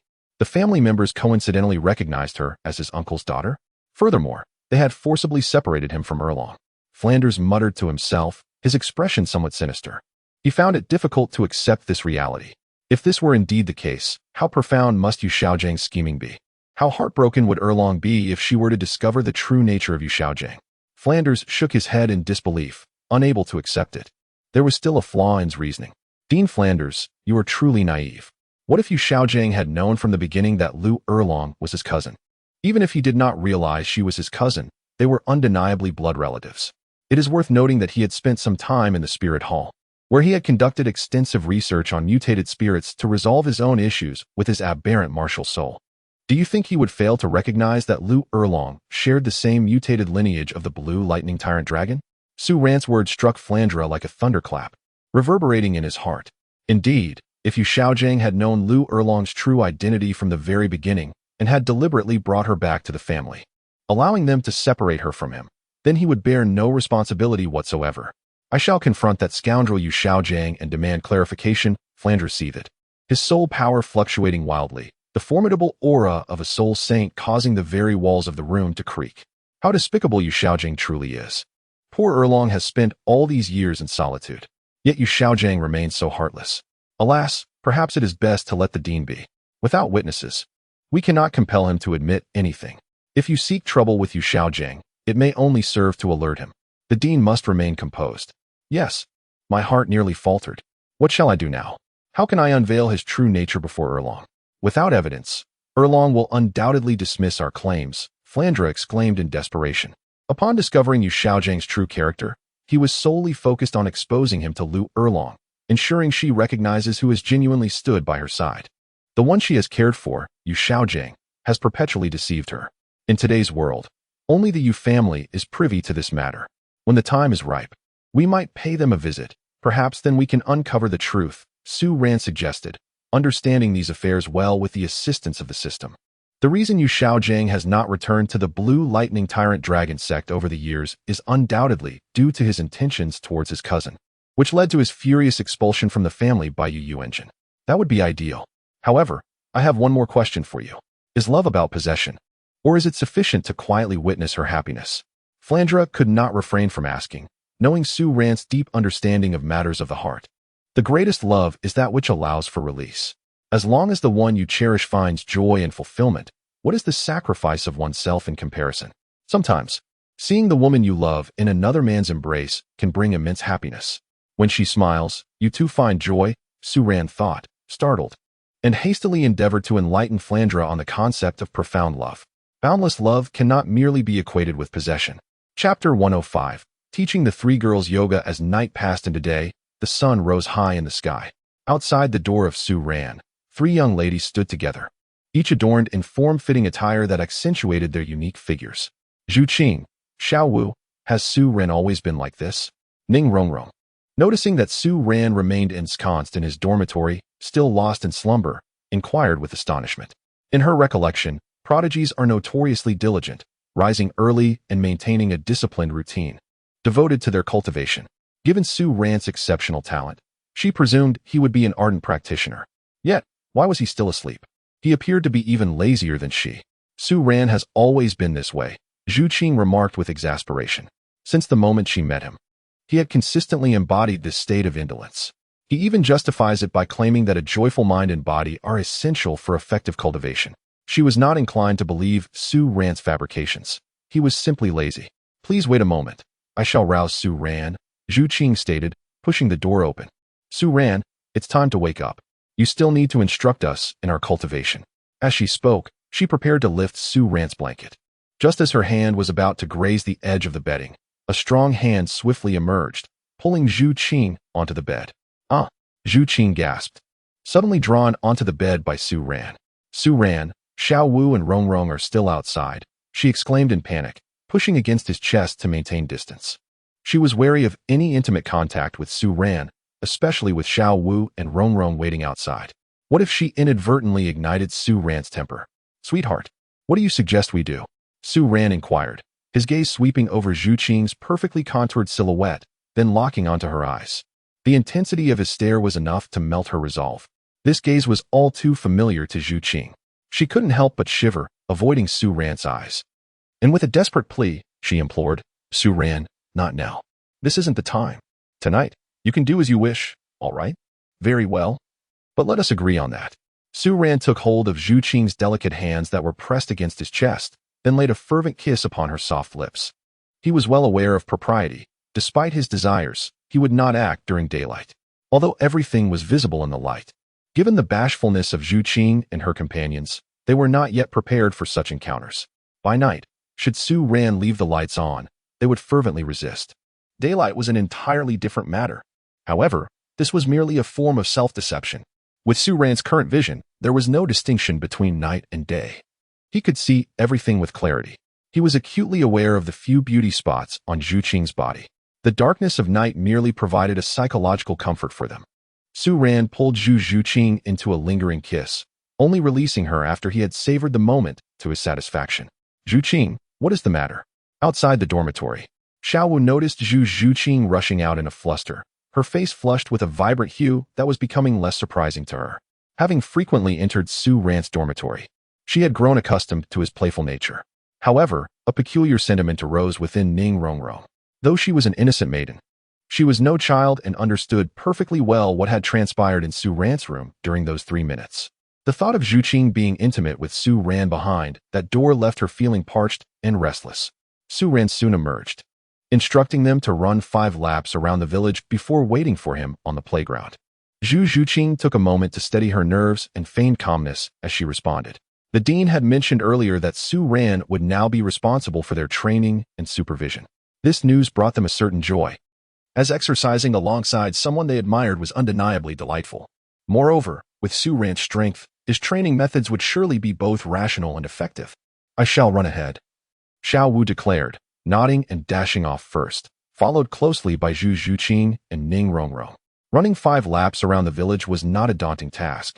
members coincidentally recognized her as his uncle's daughter? Furthermore, they had forcibly separated him from Erlong. Flanders muttered to himself, his expression somewhat sinister. He found it difficult to accept this reality. If this were indeed the case, how profound must Xiao Gang's scheming be? How heartbroken would Erlong be if she were to discover the true nature of Xiao Gang? Flanders shook his head in disbelief, unable to accept it. There was still a flaw in his reasoning. Dean Flanders, you are truly naive. What if Xiao Gang had known from the beginning that Lu Erlong was his cousin? Even if he did not realize she was his cousin, they were undeniably blood relatives. It is worth noting that he had spent some time in the Spirit Hall, where he had conducted extensive research on mutated spirits to resolve his own issues with his aberrant martial soul. Do you think he would fail to recognize that Lu Erlong shared the same mutated lineage of the blue lightning tyrant dragon? Su Ran's words struck Flandra like a thunderclap, reverberating in his heart. Indeed, if Xiao Gang had known Lu Erlong's true identity from the very beginning and had deliberately brought her back to the family, allowing them to separate her from him, then he would bear no responsibility whatsoever. I shall confront that scoundrel Xiao Gang and demand clarification, Flanders seethed, his soul power fluctuating wildly, the formidable aura of a soul saint causing the very walls of the room to creak. How despicable Xiao Gang truly is. Poor Erlong has spent all these years in solitude, yet Xiao Gang remains so heartless. Alas, perhaps it is best to let the dean be. Without witnesses, we cannot compel him to admit anything. If you seek trouble with Xiao Gang, it may only serve to alert him. The dean must remain composed. Yes, my heart nearly faltered. What shall I do now? How can I unveil his true nature before Erlong? Without evidence, Erlong will undoubtedly dismiss our claims, Flandra exclaimed in desperation. Upon discovering Xiao Gang's true character, he was solely focused on exposing him to Lu Erlong, ensuring she recognizes who has genuinely stood by her side. The one she has cared for, Xiao Gang, has perpetually deceived her. In today's world, only the Yu family is privy to this matter. When the time is ripe, we might pay them a visit. Perhaps then we can uncover the truth, Su Ran suggested, understanding these affairs well with the assistance of the system. The reason Xiao Gang has not returned to the Blue Lightning Tyrant Dragon sect over the years is undoubtedly due to his intentions towards his cousin, which led to his furious expulsion from the family by Yu Engine. That would be ideal. However, I have one more question for you. Is love about possession, or is it sufficient to quietly witness her happiness? Flandra could not refrain from asking, knowing Su Ran's deep understanding of matters of the heart. The greatest love is that which allows for release. As long as the one you cherish finds joy and fulfillment, what is the sacrifice of oneself in comparison? Sometimes, seeing the woman you love in another man's embrace can bring immense happiness. When she smiles, you too find joy, Su Ran thought, startled, and hastily endeavored to enlighten Flandra on the concept of profound love. Boundless love cannot merely be equated with possession. Chapter 105, teaching the three girls yoga. As night passed into day, the sun rose high in the sky. Outside the door of Su Ran, three young ladies stood together, each adorned in form-fitting attire that accentuated their unique figures. Zhu Zhuqing, Xiao Wu, has Su Ran always been like this? Ning Rongrong, noticing that Su Ran remained ensconced in his dormitory, still lost in slumber, inquired with astonishment. In her recollection, prodigies are notoriously diligent, rising early and maintaining a disciplined routine, devoted to their cultivation. Given Su Ran's exceptional talent, she presumed he would be an ardent practitioner. Yet, why was he still asleep? He appeared to be even lazier than she. Su Ran has always been this way, Zhu Zhuqing remarked with exasperation. Since the moment she met him, he had consistently embodied this state of indolence. He even justifies it by claiming that a joyful mind and body are essential for effective cultivation. She was not inclined to believe Su Ran's fabrications. He was simply lazy. Please wait a moment. I shall rouse Su Ran, Zhu Zhuqing stated, pushing the door open. Su Ran, it's time to wake up. You still need to instruct us in our cultivation. As she spoke, she prepared to lift Su Ran's blanket. Just as her hand was about to graze the edge of the bedding, a strong hand swiftly emerged, pulling Zhu Zhuqing onto the bed. Ah! Zhu Zhuqing gasped, suddenly drawn onto the bed by Su Ran. Su Ran, Xiao Wu and Rongrong are still outside, she exclaimed in panic, pushing against his chest to maintain distance. She was wary of any intimate contact with Su Ran, especially with Xiao Wu and Rongrong waiting outside. What if she inadvertently ignited Su Ran's temper? Sweetheart, what do you suggest we do? Su Ran inquired, his gaze sweeping over Zhu Zhuqing's perfectly contoured silhouette, then locking onto her eyes. The intensity of his stare was enough to melt her resolve. This gaze was all too familiar to Zhu Zhuqing. She couldn't help but shiver, avoiding Su Ran's eyes. And with a desperate plea, she implored, Su Ran, not now. This isn't the time. Tonight, you can do as you wish, all right? Very well. But let us agree on that. Su Ran took hold of Zhu Zhuqing's delicate hands that were pressed against his chest, then laid a fervent kiss upon her soft lips. He was well aware of propriety. Despite his desires, he would not act during daylight, although everything was visible in the light. Given the bashfulness of Zhu Zhuqing and her companions, they were not yet prepared for such encounters. By night, should Su Ran leave the lights on, they would fervently resist. Daylight was an entirely different matter. However, this was merely a form of self-deception. With Su Ran's current vision, there was no distinction between night and day. He could see everything with clarity. He was acutely aware of the few beauty spots on Zhu Zhuqing's body. The darkness of night merely provided a psychological comfort for them. Su Ran pulled Zhu Zhuqing into a lingering kiss, only releasing her after he had savored the moment to his satisfaction. Zhu Zhuqing, what is the matter? Outside the dormitory, Xiao Wu noticed Zhu Zhuqing rushing out in a fluster, her face flushed with a vibrant hue that was becoming less surprising to her. Having frequently entered Su Ran's dormitory, she had grown accustomed to his playful nature. However, a peculiar sentiment arose within Ning Rongrong. Though she was an innocent maiden, she was no child and understood perfectly well what had transpired in Su Ran's room during those 3 minutes. The thought of Zhu Zhuqing being intimate with Su Ran behind that door left her feeling parched and restless. Su Ran soon emerged, instructing them to run 5 laps around the village before waiting for him on the playground. Zhu Zhuqing took a moment to steady her nerves and feigned calmness as she responded. The dean had mentioned earlier that Su Ran would now be responsible for their training and supervision. This news brought them a certain joy, as exercising alongside someone they admired was undeniably delightful. Moreover, with Su Ran's strength, his training methods would surely be both rational and effective. I shall run ahead, Xiao Wu declared, nodding and dashing off first, followed closely by Zhu Zhuqing and Ning Rongrong. Running 5 laps around the village was not a daunting task.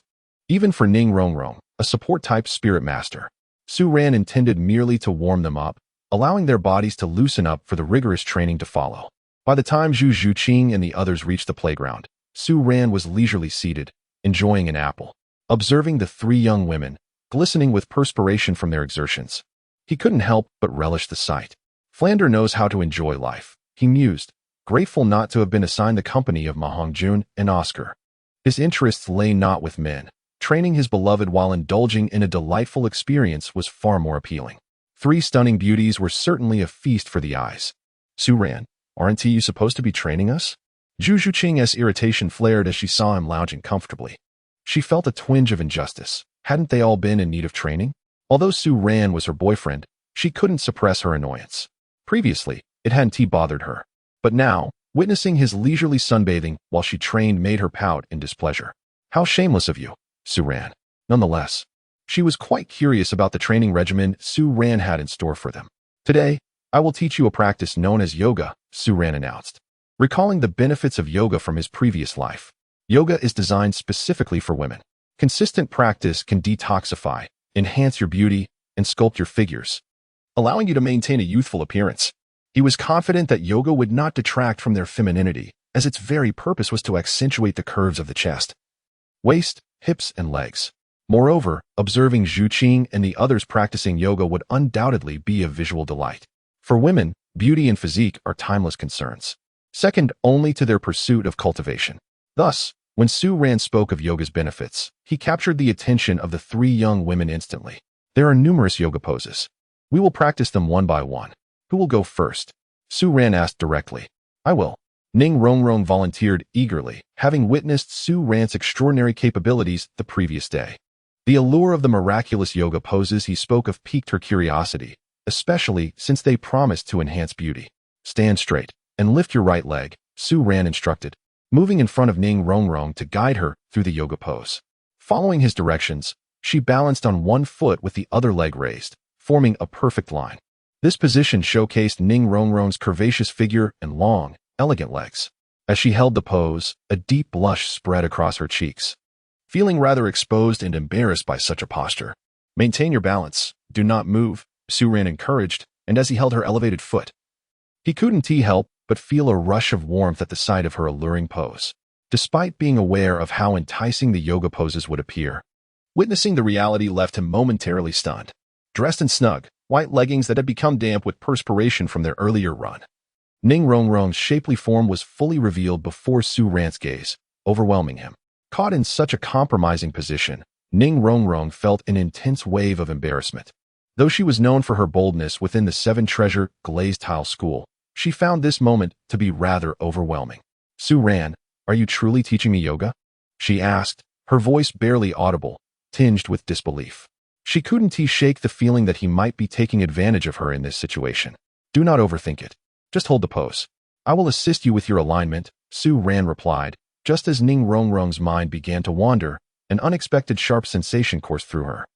Even for Ning Rongrong, a support-type spirit master, Su Ran intended merely to warm them up, allowing their bodies to loosen up for the rigorous training to follow. By the time Zhu Zhuqing and the others reached the playground, Su Ran was leisurely seated, enjoying an apple. Observing the 3 young women, glistening with perspiration from their exertions, he couldn't help but relish the sight. Flander knows how to enjoy life, he mused, grateful not to have been assigned the company of Ma Hongjun and Oscar. His interests lay not with men. Training his beloved while indulging in a delightful experience was far more appealing. 3 stunning beauties were certainly a feast for the eyes. Su Ran, aren't you supposed to be training us? Zhu Zhuqing's irritation flared as she saw him lounging comfortably. She felt a twinge of injustice. Hadn't they all been in need of training? Although Su Ran was her boyfriend, she couldn't suppress her annoyance. Previously, it hadn't bothered her. But now, witnessing his leisurely sunbathing while she trained made her pout in displeasure. How shameless of you, Su Ran. Nonetheless, she was quite curious about the training regimen Su Ran had in store for them. Today, I will teach you a practice known as yoga, Su Ran announced. Recalling the benefits of yoga from his previous life, yoga is designed specifically for women. Consistent practice can detoxify, enhance your beauty, and sculpt your figures, allowing you to maintain a youthful appearance. He was confident that yoga would not detract from their femininity, as its very purpose was to accentuate the curves of the chest, waist, hips, and legs. Moreover, observing Zhu Zhuqing and the others practicing yoga would undoubtedly be a visual delight. For women, beauty and physique are timeless concerns, second only to their pursuit of cultivation. Thus, when Su Ran spoke of yoga's benefits, he captured the attention of the 3 young women instantly. There are numerous yoga poses. We will practice them one by one. Who will go first? Su Ran asked directly. I will. Ning Rongrong volunteered eagerly, having witnessed Su Ran's extraordinary capabilities the previous day. The allure of the miraculous yoga poses he spoke of piqued her curiosity, especially since they promised to enhance beauty. Stand straight and lift your right leg, Su Ran instructed, moving in front of Ning Rongrong to guide her through the yoga pose. Following his directions, She balanced on one foot with the other leg raised, forming a perfect line. This position showcased Ning Rongrong's curvaceous figure and long, elegant legs. As she held the pose, a deep blush spread across her cheeks. Feeling rather exposed and embarrassed by such a posture. Maintain your balance, do not move, Su Ran encouraged, and as he held her elevated foot. He couldn't help but feel a rush of warmth at the sight of her alluring pose. Despite being aware of how enticing the yoga poses would appear, witnessing the reality left him momentarily stunned. Dressed in snug, white leggings that had become damp with perspiration from their earlier run, Ning Rongrong's shapely form was fully revealed before Su Ran's gaze, overwhelming him. Caught in such a compromising position, Ning Rongrong felt an intense wave of embarrassment. Though she was known for her boldness within the Seven Treasure glazed tile school, she found this moment to be rather overwhelming. Su Ran, are you truly teaching me yoga? She asked, her voice barely audible, tinged with disbelief. She couldn't shake the feeling that he might be taking advantage of her in this situation. Do not overthink it. Just hold the pose. I will assist you with your alignment, Su Ran replied. Just as Ning Rongrong's mind began to wander, an unexpected sharp sensation coursed through her.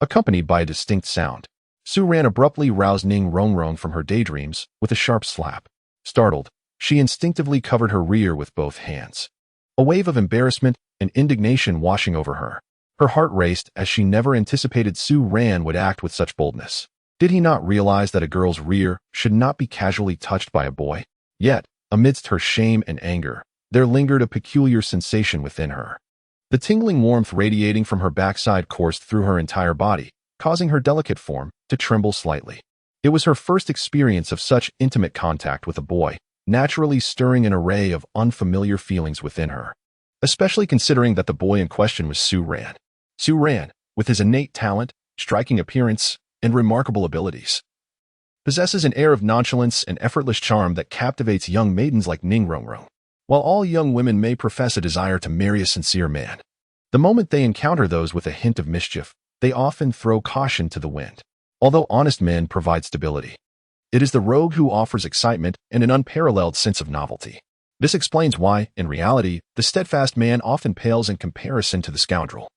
Accompanied by a distinct sound, Su Ran abruptly roused Ning Rongrong from her daydreams with a sharp slap. Startled, she instinctively covered her rear with both hands. A wave of embarrassment and indignation washing over her. Her heart raced as she never anticipated Su Ran would act with such boldness. Did he not realize that a girl's rear should not be casually touched by a boy? Yet, amidst her shame and anger, there lingered a peculiar sensation within her. The tingling warmth radiating from her backside coursed through her entire body, causing her delicate form to tremble slightly. It was her first experience of such intimate contact with a boy, naturally stirring an array of unfamiliar feelings within her. Especially considering that the boy in question was Su Ran. Su Ran, with his innate talent, striking appearance, and remarkable abilities, possesses an air of nonchalance and effortless charm that captivates young maidens like Ning Rongrong. While all young women may profess a desire to marry a sincere man, the moment they encounter those with a hint of mischief, they often throw caution to the wind. Although honest men provide stability, it is the rogue who offers excitement and an unparalleled sense of novelty. This explains why, in reality, the steadfast man often pales in comparison to the scoundrel.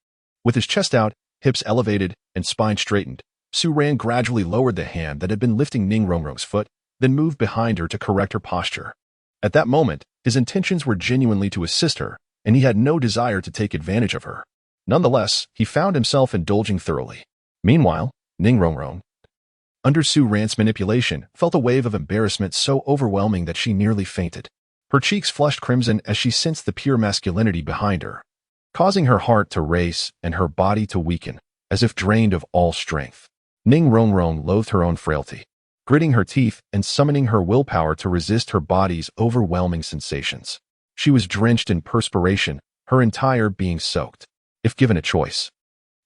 With his chest out, hips elevated, and spine straightened, Su Ran gradually lowered the hand that had been lifting Ning Rongrong's foot, then moved behind her to correct her posture. At that moment, his intentions were genuinely to assist her, and he had no desire to take advantage of her. Nonetheless, he found himself indulging thoroughly. Meanwhile, Ning Rongrong, under Su Ran's manipulation, felt a wave of embarrassment so overwhelming that she nearly fainted. Her cheeks flushed crimson as she sensed the pure masculinity behind her, causing her heart to race and her body to weaken, as if drained of all strength. Ning Rongrong loathed her own frailty, gritting her teeth and summoning her willpower to resist her body's overwhelming sensations. She was drenched in perspiration, her entire being soaked. If given a choice,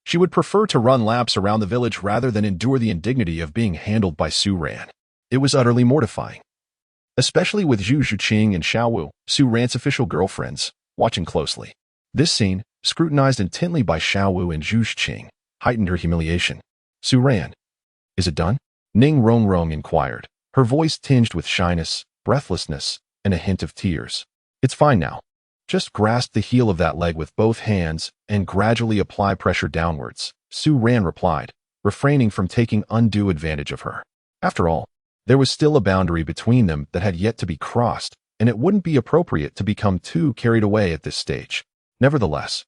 she would prefer to run laps around the village rather than endure the indignity of being handled by Su Ran. It was utterly mortifying. Especially with Zhu Zhuqing and Xiao, Su Ran's official girlfriends, watching closely. This scene, scrutinized intently by Xiao and Zhu Zhuqing, heightened her humiliation. Su Ran, is it done? Ning Rongrong inquired, her voice tinged with shyness, breathlessness, and a hint of tears. It's fine now. Just grasp the heel of that leg with both hands and gradually apply pressure downwards, Su Ran replied, refraining from taking undue advantage of her. After all, there was still a boundary between them that had yet to be crossed, and it wouldn't be appropriate to become too carried away at this stage. Nevertheless,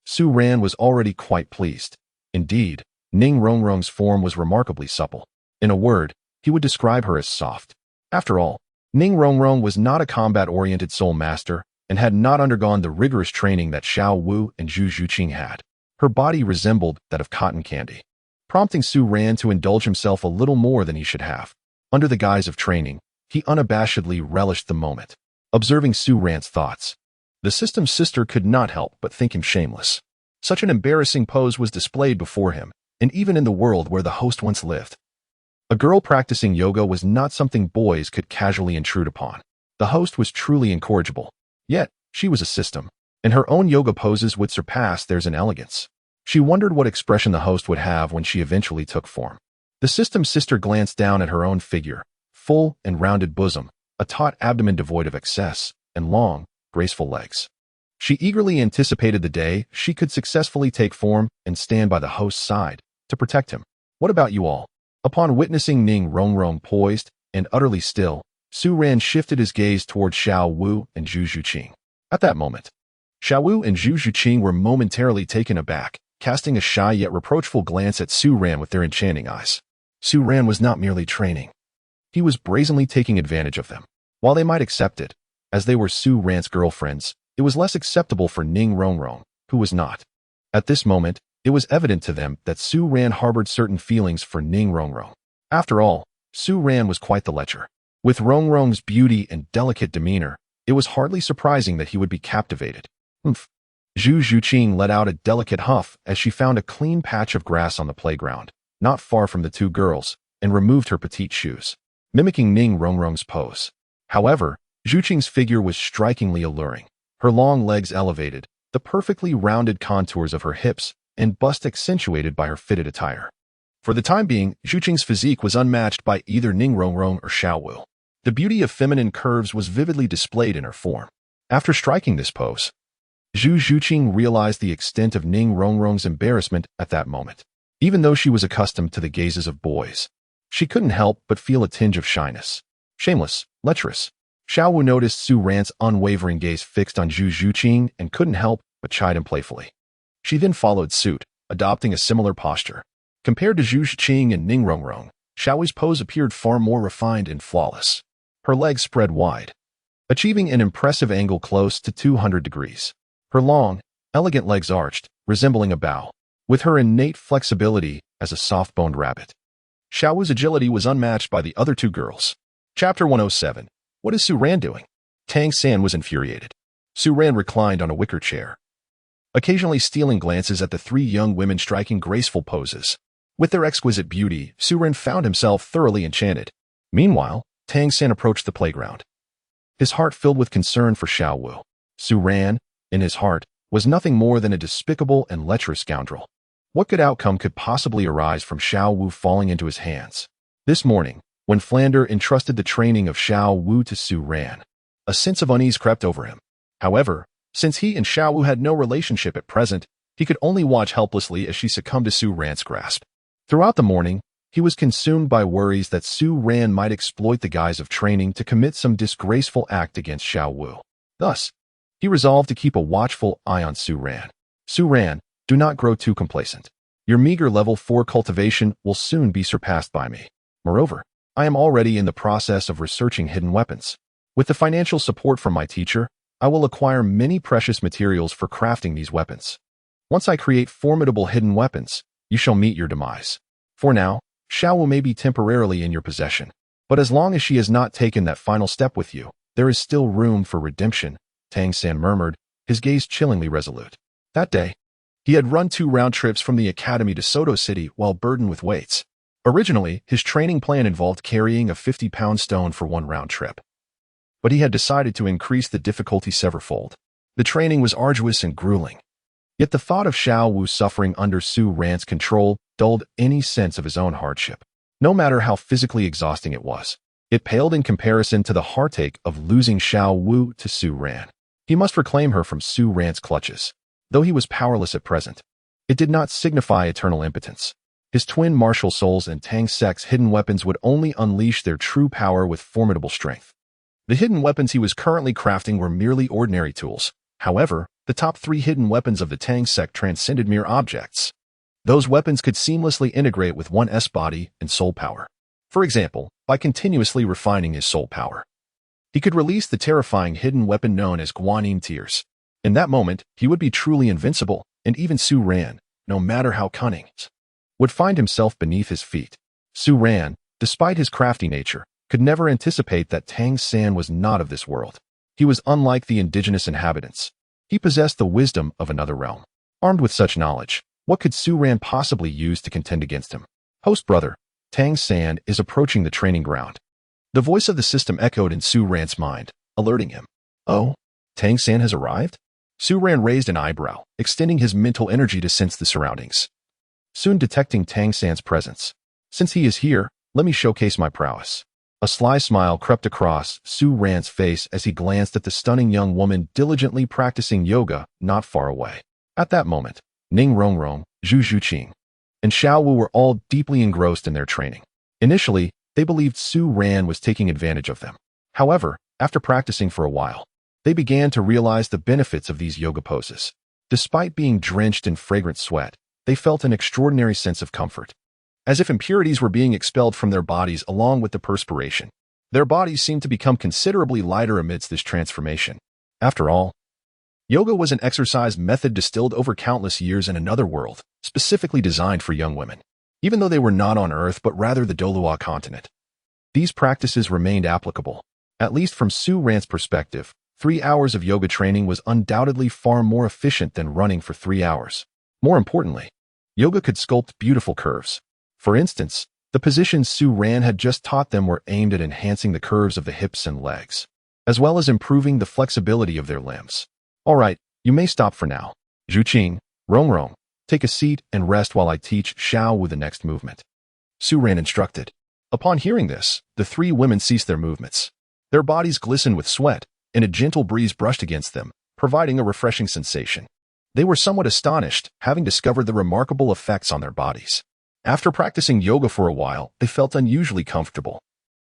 Su Ran was already quite pleased. Indeed, Ning Rongrong's form was remarkably supple. In a word, he would describe her as soft. After all, Ning Rongrong was not a combat-oriented soul master and had not undergone the rigorous training that Xiao Wu and Zhu Zhuqing had. Her body resembled that of cotton candy, prompting Su Ran to indulge himself a little more than he should have. Under the guise of training, he unabashedly relished the moment. Observing Su Ran's thoughts, the system's sister could not help but think him shameless. Such an embarrassing pose was displayed before him, and even in the world where the host once lived, a girl practicing yoga was not something boys could casually intrude upon. The host was truly incorrigible. Yet, she was a system, and her own yoga poses would surpass theirs in elegance. She wondered what expression the host would have when she eventually took form. The system's sister glanced down at her own figure, full and rounded bosom, a taut abdomen devoid of excess, and long, graceful legs. She eagerly anticipated the day she could successfully take form and stand by the host's side to protect him. What about you all? Upon witnessing Ning Rongrong poised and utterly still, Su Ran shifted his gaze toward Xiao Wu and Zhu Zhuqing. At that moment, Xiao Wu and Zhu Zhuqing were momentarily taken aback, casting a shy yet reproachful glance at Su Ran with their enchanting eyes. Su Ran was not merely training. He was brazenly taking advantage of them. While they might accept it, as they were Su Ran's girlfriends, it was less acceptable for Ning Rongrong, who was not. At this moment, it was evident to them that Su Ran harbored certain feelings for Ning Rongrong. After all, Su Ran was quite the lecher. With Rongrong's beauty and delicate demeanor, it was hardly surprising that he would be captivated. Humph. Zhu Zhuqing let out a delicate huff as she found a clean patch of grass on the playground, not far from the two girls, and removed her petite shoes, mimicking Ning Rongrong's pose. However, Zhuqing's figure was strikingly alluring. Her long legs elevated, the perfectly rounded contours of her hips and bust accentuated by her fitted attire. For the time being, Zhuqing's physique was unmatched by either Ning Rongrong or Xiao Wu. The beauty of feminine curves was vividly displayed in her form. After striking this pose, Zhu Zhuqing realized the extent of Ning Rongrong's embarrassment at that moment. Even though she was accustomed to the gazes of boys, she couldn't help but feel a tinge of shyness. Shameless, lecherous. Xiao Wu noticed Su Ran's unwavering gaze fixed on Zhu Zhuqing and couldn't help but chide him playfully. She then followed suit, adopting a similar posture. Compared to Zhu Zhuqing and Ning Rongrong, Xiao Wu's pose appeared far more refined and flawless. Her legs spread wide, achieving an impressive angle close to 200 degrees. Her long, elegant legs arched, resembling a bow, with her innate flexibility as a soft-boned rabbit. Xiao Wu's agility was unmatched by the other two girls. Chapter 107. What is Su Ran doing? Tang San was infuriated. Su Ran reclined on a wicker chair, occasionally stealing glances at the three young women striking graceful poses. With their exquisite beauty, Su Ran found himself thoroughly enchanted. Meanwhile, Tang San approached the playground, his heart filled with concern for Xiao Wu. Su Ran, in his heart, was nothing more than a despicable and lecherous scoundrel. What good outcome could possibly arise from Xiao Wu falling into his hands? This morning, when Flander entrusted the training of Xiao Wu to Su Ran, a sense of unease crept over him. However, since he and Xiao Wu had no relationship at present, he could only watch helplessly as she succumbed to Su Ran's grasp. Throughout the morning, he was consumed by worries that Su Ran might exploit the guise of training to commit some disgraceful act against Xiao Wu. Thus, he resolved to keep a watchful eye on Su Ran. Su Ran, do not grow too complacent. Your meager level 4 cultivation will soon be surpassed by me. Moreover, I am already in the process of researching hidden weapons. With the financial support from my teacher, I will acquire many precious materials for crafting these weapons. Once I create formidable hidden weapons, you shall meet your demise. For now, Xiao Wu may be temporarily in your possession, but as long as she has not taken that final step with you, there is still room for redemption, Tang San murmured, his gaze chillingly resolute. That day, he had run 2 round trips from the academy to Soto City while burdened with weights. Originally, his training plan involved carrying a 50-pound stone for 1 round trip, but he had decided to increase the difficulty severfold. The training was arduous and grueling. Yet the thought of Xiao Wu suffering under Su Ran's control dulled any sense of his own hardship. No matter how physically exhausting it was, it paled in comparison to the heartache of losing Xiao Wu to Su Ran. He must reclaim her from Su Ran's clutches. Though he was powerless at present, it did not signify eternal impotence. His twin martial souls and Tang Sek's hidden weapons would only unleash their true power with formidable strength. The hidden weapons he was currently crafting were merely ordinary tools. However, the top 3 hidden weapons of the Tang sect transcended mere objects. Those weapons could seamlessly integrate with one's body and soul power. For example, by continuously refining his soul power, he could release the terrifying hidden weapon known as Guanyin Tears. In that moment, he would be truly invincible, and even Su Ran, no matter how cunning, would find himself beneath his feet. Su Ran, despite his crafty nature, could never anticipate that Tang San was not of this world. He was unlike the indigenous inhabitants. He possessed the wisdom of another realm. Armed with such knowledge, what could Su Ran possibly use to contend against him? Host brother, Tang San is approaching the training ground. The voice of the system echoed in Su Ran's mind, alerting him. Oh, Tang San has arrived? Su Ran raised an eyebrow, extending his mental energy to sense the surroundings, soon detecting Tang San's presence. Since he is here, let me showcase my prowess. A sly smile crept across Zhu Ran's face as he glanced at the stunning young woman diligently practicing yoga not far away. At that moment, Ning Rongrong, Zhu Zhuqing, and Xiao Wu were all deeply engrossed in their training. Initially, they believed Zhu Ran was taking advantage of them. However, after practicing for a while, they began to realize the benefits of these yoga poses. Despite being drenched in fragrant sweat, they felt an extraordinary sense of comfort, as if impurities were being expelled from their bodies along with the perspiration. Their bodies seemed to become considerably lighter amidst this transformation. After all, yoga was an exercise method distilled over countless years in another world, specifically designed for young women. Even though they were not on Earth but rather the Douluo Continent, these practices remained applicable. At least from Zhu Ran's perspective, 3 hours of yoga training was undoubtedly far more efficient than running for 3 hours. More importantly, yoga could sculpt beautiful curves. For instance, the positions Zhu Ran had just taught them were aimed at enhancing the curves of the hips and legs, as well as improving the flexibility of their limbs. All right, you may stop for now. Zhuqing, Rongrong, take a seat and rest while I teach Xiao Wu the next movement. Zhu Ran instructed. Upon hearing this, the 3 women ceased their movements. Their bodies glistened with sweat, and a gentle breeze brushed against them, providing a refreshing sensation. They were somewhat astonished, having discovered the remarkable effects on their bodies. After practicing yoga for a while, they felt unusually comfortable,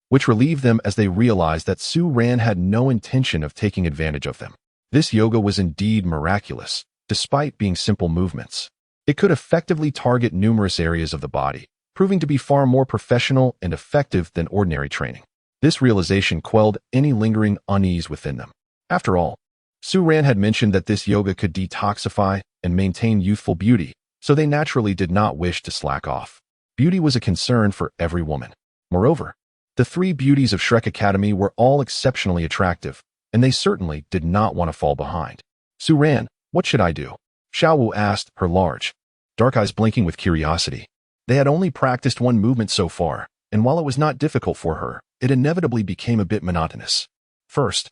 which relieved them as they realized that Zhu Ran had no intention of taking advantage of them. This yoga was indeed miraculous, despite being simple movements. It could effectively target numerous areas of the body, proving to be far more professional and effective than ordinary training. This realization quelled any lingering unease within them. After all, Zhu Ran had mentioned that this yoga could detoxify and maintain youthful beauty, so they naturally did not wish to slack off. Beauty was a concern for every woman. Moreover, the 3 beauties of Shrek Academy were all exceptionally attractive, and they certainly did not want to fall behind. Zhu Ran, what should I do? Xiao Wu asked, her large, dark eyes blinking with curiosity. They had only practiced one movement so far, and while it was not difficult for her, it inevitably became a bit monotonous. First,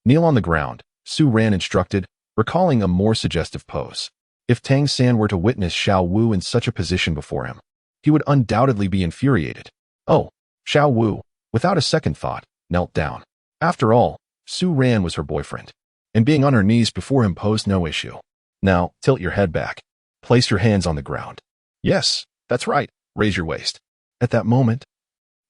kneel on the ground, Zhu Ran instructed, recalling a more suggestive pose. If Tang San were to witness Xiao Wu in such a position before him, he would undoubtedly be infuriated. Oh, Xiao Wu, without a second thought, knelt down. After all, Zhu Ran was her boyfriend, and being on her knees before him posed no issue. Now, tilt your head back. Place your hands on the ground. Yes, that's right, raise your waist. At that moment,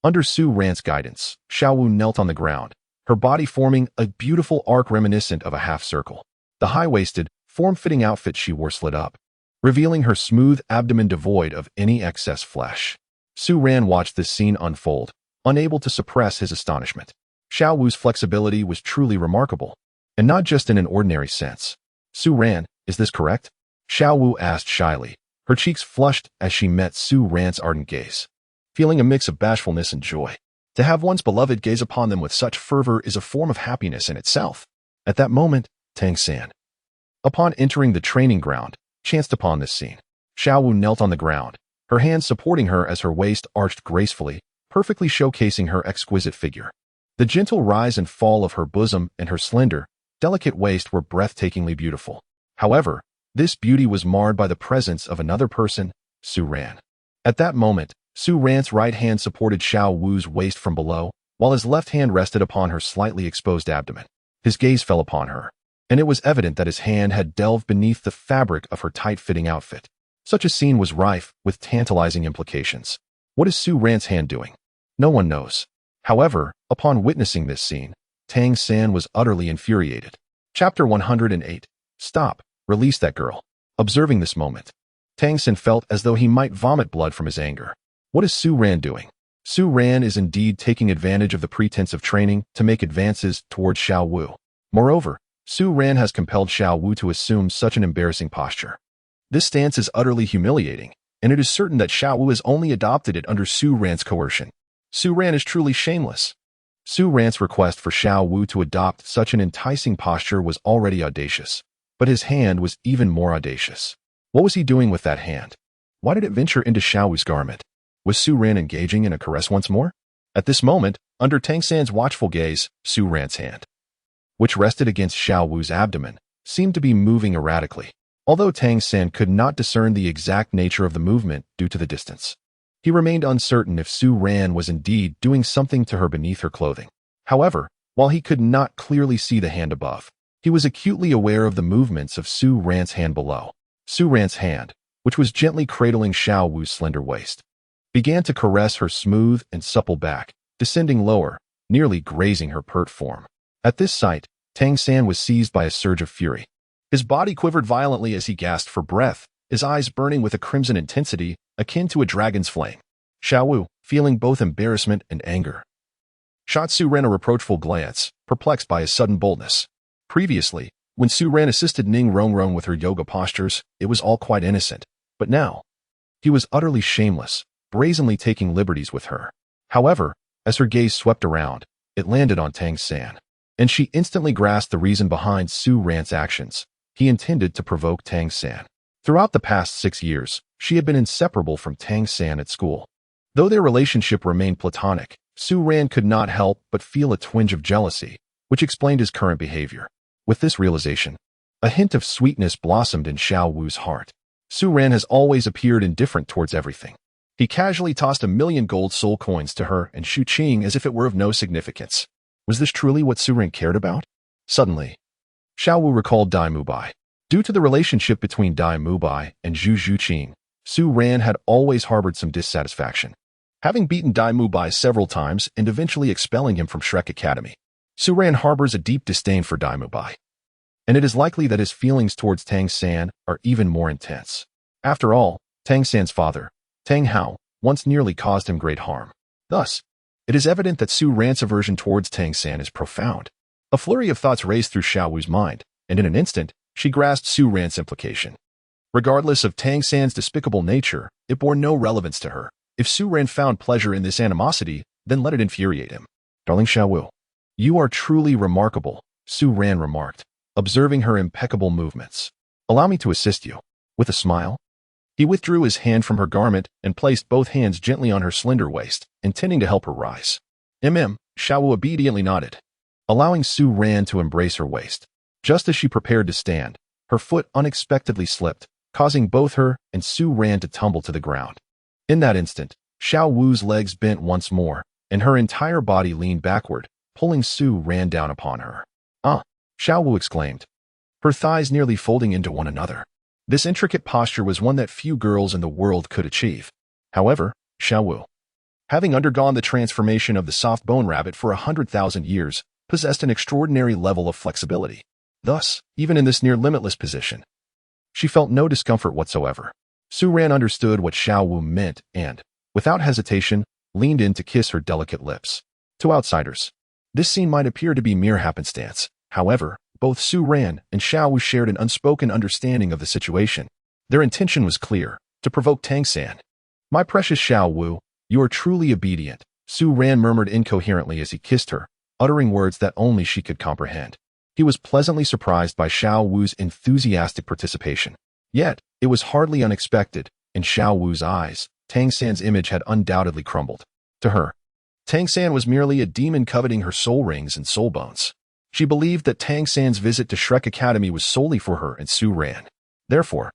under Zhu Ran's guidance, Xiao Wu knelt on the ground, her body forming a beautiful arc reminiscent of a half circle. The high-waisted, form-fitting outfit she wore slid up, revealing her smooth abdomen devoid of any excess flesh. Zhu Ran watched this scene unfold, unable to suppress his astonishment. Xiao Wu's flexibility was truly remarkable, and not just in an ordinary sense. Zhu Ran, is this correct? Xiao Wu asked shyly, her cheeks flushed as she met Zhu Ran's ardent gaze, feeling a mix of bashfulness and joy. To have one's beloved gaze upon them with such fervor is a form of happiness in itself. At that moment, Tang San, upon entering the training ground, chanced upon this scene. Xiao Wu knelt on the ground, her hands supporting her as her waist arched gracefully, perfectly showcasing her exquisite figure. The gentle rise and fall of her bosom and her slender, delicate waist were breathtakingly beautiful. However, this beauty was marred by the presence of another person, Zhu Ran. At that moment, Zhu Ran's right hand supported Xiao Wu's waist from below, while his left hand rested upon her slightly exposed abdomen. His gaze fell upon her, and it was evident that his hand had delved beneath the fabric of her tight-fitting outfit. Such a scene was rife with tantalizing implications. What is Zhu Ran's hand doing? No one knows. However, upon witnessing this scene, Tang San was utterly infuriated. Chapter 108. Stop. Release that girl. Observing this moment, Tang San felt as though he might vomit blood from his anger. What is Zhu Ran doing? Zhu Ran is indeed taking advantage of the pretense of training to make advances towards Xiao Wu. Moreover, Zhu Ran has compelled Xiao Wu to assume such an embarrassing posture. This stance is utterly humiliating, and it is certain that Xiao Wu has only adopted it under Zhu Ran's coercion. Zhu Ran is truly shameless. Zhu Ran's request for Xiao Wu to adopt such an enticing posture was already audacious, but his hand was even more audacious. What was he doing with that hand? Why did it venture into Xiao Wu's garment? Was Zhu Ran engaging in a caress once more? At this moment, under Tang San's watchful gaze, Zhu Ran's hand, which rested against Xiao Wu's abdomen, seemed to be moving erratically. Although Tang San could not discern the exact nature of the movement due to the distance, He remained uncertain if Su Ran was indeed doing something to her beneath her clothing. However, while he could not clearly see the hand above, he was acutely aware of the movements of Su Ran's hand below. Su Ran's hand, which was gently cradling Xiao Wu's slender waist, began to caress her smooth and supple back, descending lower, nearly grazing her pert form. At this sight, Tang San was seized by a surge of fury. His body quivered violently as he gasped for breath, his eyes burning with a crimson intensity akin to a dragon's flame. Xiao Wu, feeling both embarrassment and anger, shot Su Ran a reproachful glance, perplexed by his sudden boldness. Previously, when Su Ran assisted Ning Rongrong with her yoga postures, it was all quite innocent. But now, he was utterly shameless, brazenly taking liberties with her. However, as her gaze swept around, it landed on Tang San, and she instantly grasped the reason behind Su Ran's actions. He intended to provoke Tang San. Throughout the past 6 years, she had been inseparable from Tang San at school. Though their relationship remained platonic, Su Ran could not help but feel a twinge of jealousy, which explained his current behavior. With this realization, a hint of sweetness blossomed in Xiao Wu's heart. Su Ran has always appeared indifferent towards everything. He casually tossed 1,000,000 gold soul coins to her and Zhu Zhuqing as if it were of no significance. Was this truly what Su Ran cared about? Suddenly, Xiao Wu recalled Mu Bai. Due to the relationship between Mu Bai and Zhu Zhuqing, Su Ran had always harbored some dissatisfaction. Having beaten Mu Bai several times and eventually expelling him from Shrek Academy, Su Ran harbors a deep disdain for Mu Bai. And it is likely that his feelings towards Tang San are even more intense. After all, Tang San's father, Tang Hao, once nearly caused him great harm. Thus, it is evident that Su Ran's aversion towards Tang San is profound. A flurry of thoughts raced through Xiao Wu's mind, and in an instant, she grasped Su Ran's implication. Regardless of Tang San's despicable nature, it bore no relevance to her. If Su Ran found pleasure in this animosity, then let it infuriate him. Darling Xiao Wu, you are truly remarkable, Su Ran remarked, observing her impeccable movements. Allow me to assist you. With a smile, he withdrew his hand from her garment and placed both hands gently on her slender waist, intending to help her rise. Xiao Wu obediently nodded, allowing Su Ran to embrace her waist. Just as she prepared to stand, her foot unexpectedly slipped, causing both her and Su Ran to tumble to the ground. In that instant, Xiao Wu's legs bent once more, and her entire body leaned backward, pulling Su Ran down upon her. "Ah!" Xiao Wu exclaimed, her thighs nearly folding into one another. This intricate posture was one that few girls in the world could achieve. However, Xiao Wu, having undergone the transformation of the soft bone rabbit for 100,000 years, possessed an extraordinary level of flexibility. Thus, even in this near-limitless position, she felt no discomfort whatsoever. Su Ran understood what Xiao Wu meant and, without hesitation, leaned in to kiss her delicate lips. To outsiders, this scene might appear to be mere happenstance. However, both Su Ran and Xiao Wu shared an unspoken understanding of the situation. Their intention was clear, to provoke Tang San. "My precious Xiao Wu, you are truly obedient," Su Ran murmured incoherently as he kissed her, uttering words that only she could comprehend. He was pleasantly surprised by Xiao Wu's enthusiastic participation. Yet, it was hardly unexpected. In Xiao Wu's eyes, Tang San's image had undoubtedly crumbled. To her, Tang San was merely a demon coveting her soul rings and soul bones. She believed that Tang San's visit to Shrek Academy was solely for her and Su Ran. Therefore,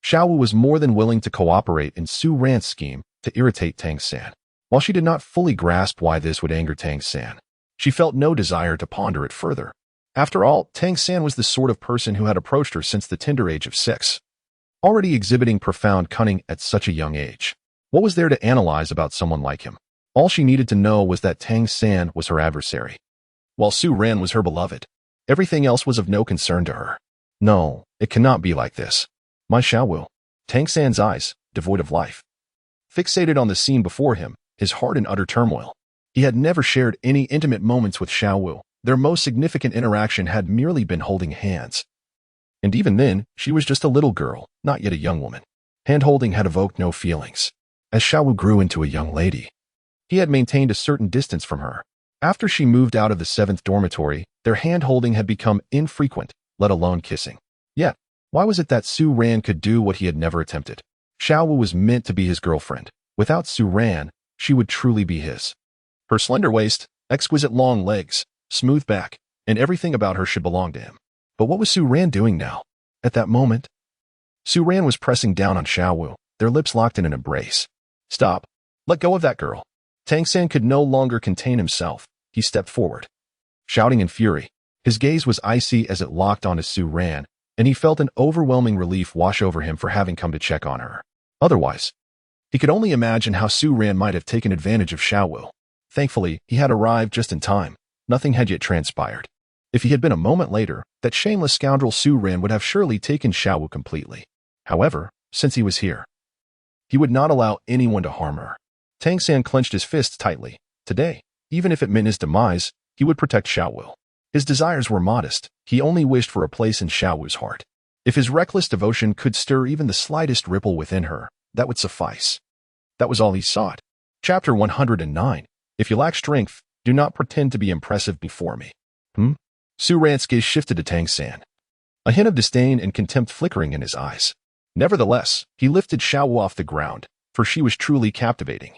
Xiao Wu was more than willing to cooperate in Su Ran's scheme to irritate Tang San. While she did not fully grasp why this would anger Tang San, she felt no desire to ponder it further. After all, Tang San was the sort of person who had approached her since the tender age of 6, already exhibiting profound cunning at such a young age. What was there to analyze about someone like him? All she needed to know was that Tang San was her adversary, while Su Ran was her beloved. Everything else was of no concern to her. No, it cannot be like this. My Xiao Wu. Tang San's eyes, devoid of life, fixated on the scene before him, his heart in utter turmoil. He had never shared any intimate moments with Xiao Wu. Their most significant interaction had merely been holding hands. And even then, she was just a little girl, not yet a young woman. Hand-holding had evoked no feelings. As Xiao Wu grew into a young lady, he had maintained a certain distance from her. After she moved out of the 7th dormitory, their hand-holding had become infrequent, let alone kissing. Yet, why was it that Su Ran could do what he had never attempted? Xiao Wu was meant to be his girlfriend. Without Su Ran, she would truly be his. Her slender waist, exquisite long legs, smooth back, and everything about her should belong to him. But what was Su Ran doing now? At that moment, Su Ran was pressing down on Xiao Wu, their lips locked in an embrace. "Stop," Let go of that girl. Tang San could no longer contain himself. He stepped forward, shouting in fury. His gaze was icy as it locked onto Su Ran, and he felt an overwhelming relief wash over him for having come to check on her. Otherwise, he could only imagine how Su Ran might have taken advantage of Xiao Wu. Thankfully, he had arrived just in time. Nothing had yet transpired. If he had been a moment later, that shameless scoundrel Su Ran would have surely taken Xiao Wu completely. However, since he was here, he would not allow anyone to harm her. Tang San clenched his fists tightly. Today, even if it meant his demise, he would protect Xiao Wu. His desires were modest. He only wished for a place in Xiao Wu's heart. If his reckless devotion could stir even the slightest ripple within her, that would suffice. That was all he sought. Chapter 109. If you lack strength, do not pretend to be impressive before me. Su Ran's gaze shifted to Tang San, a hint of disdain and contempt flickering in his eyes. Nevertheless, he lifted Xiao Wu off the ground, for she was truly captivating.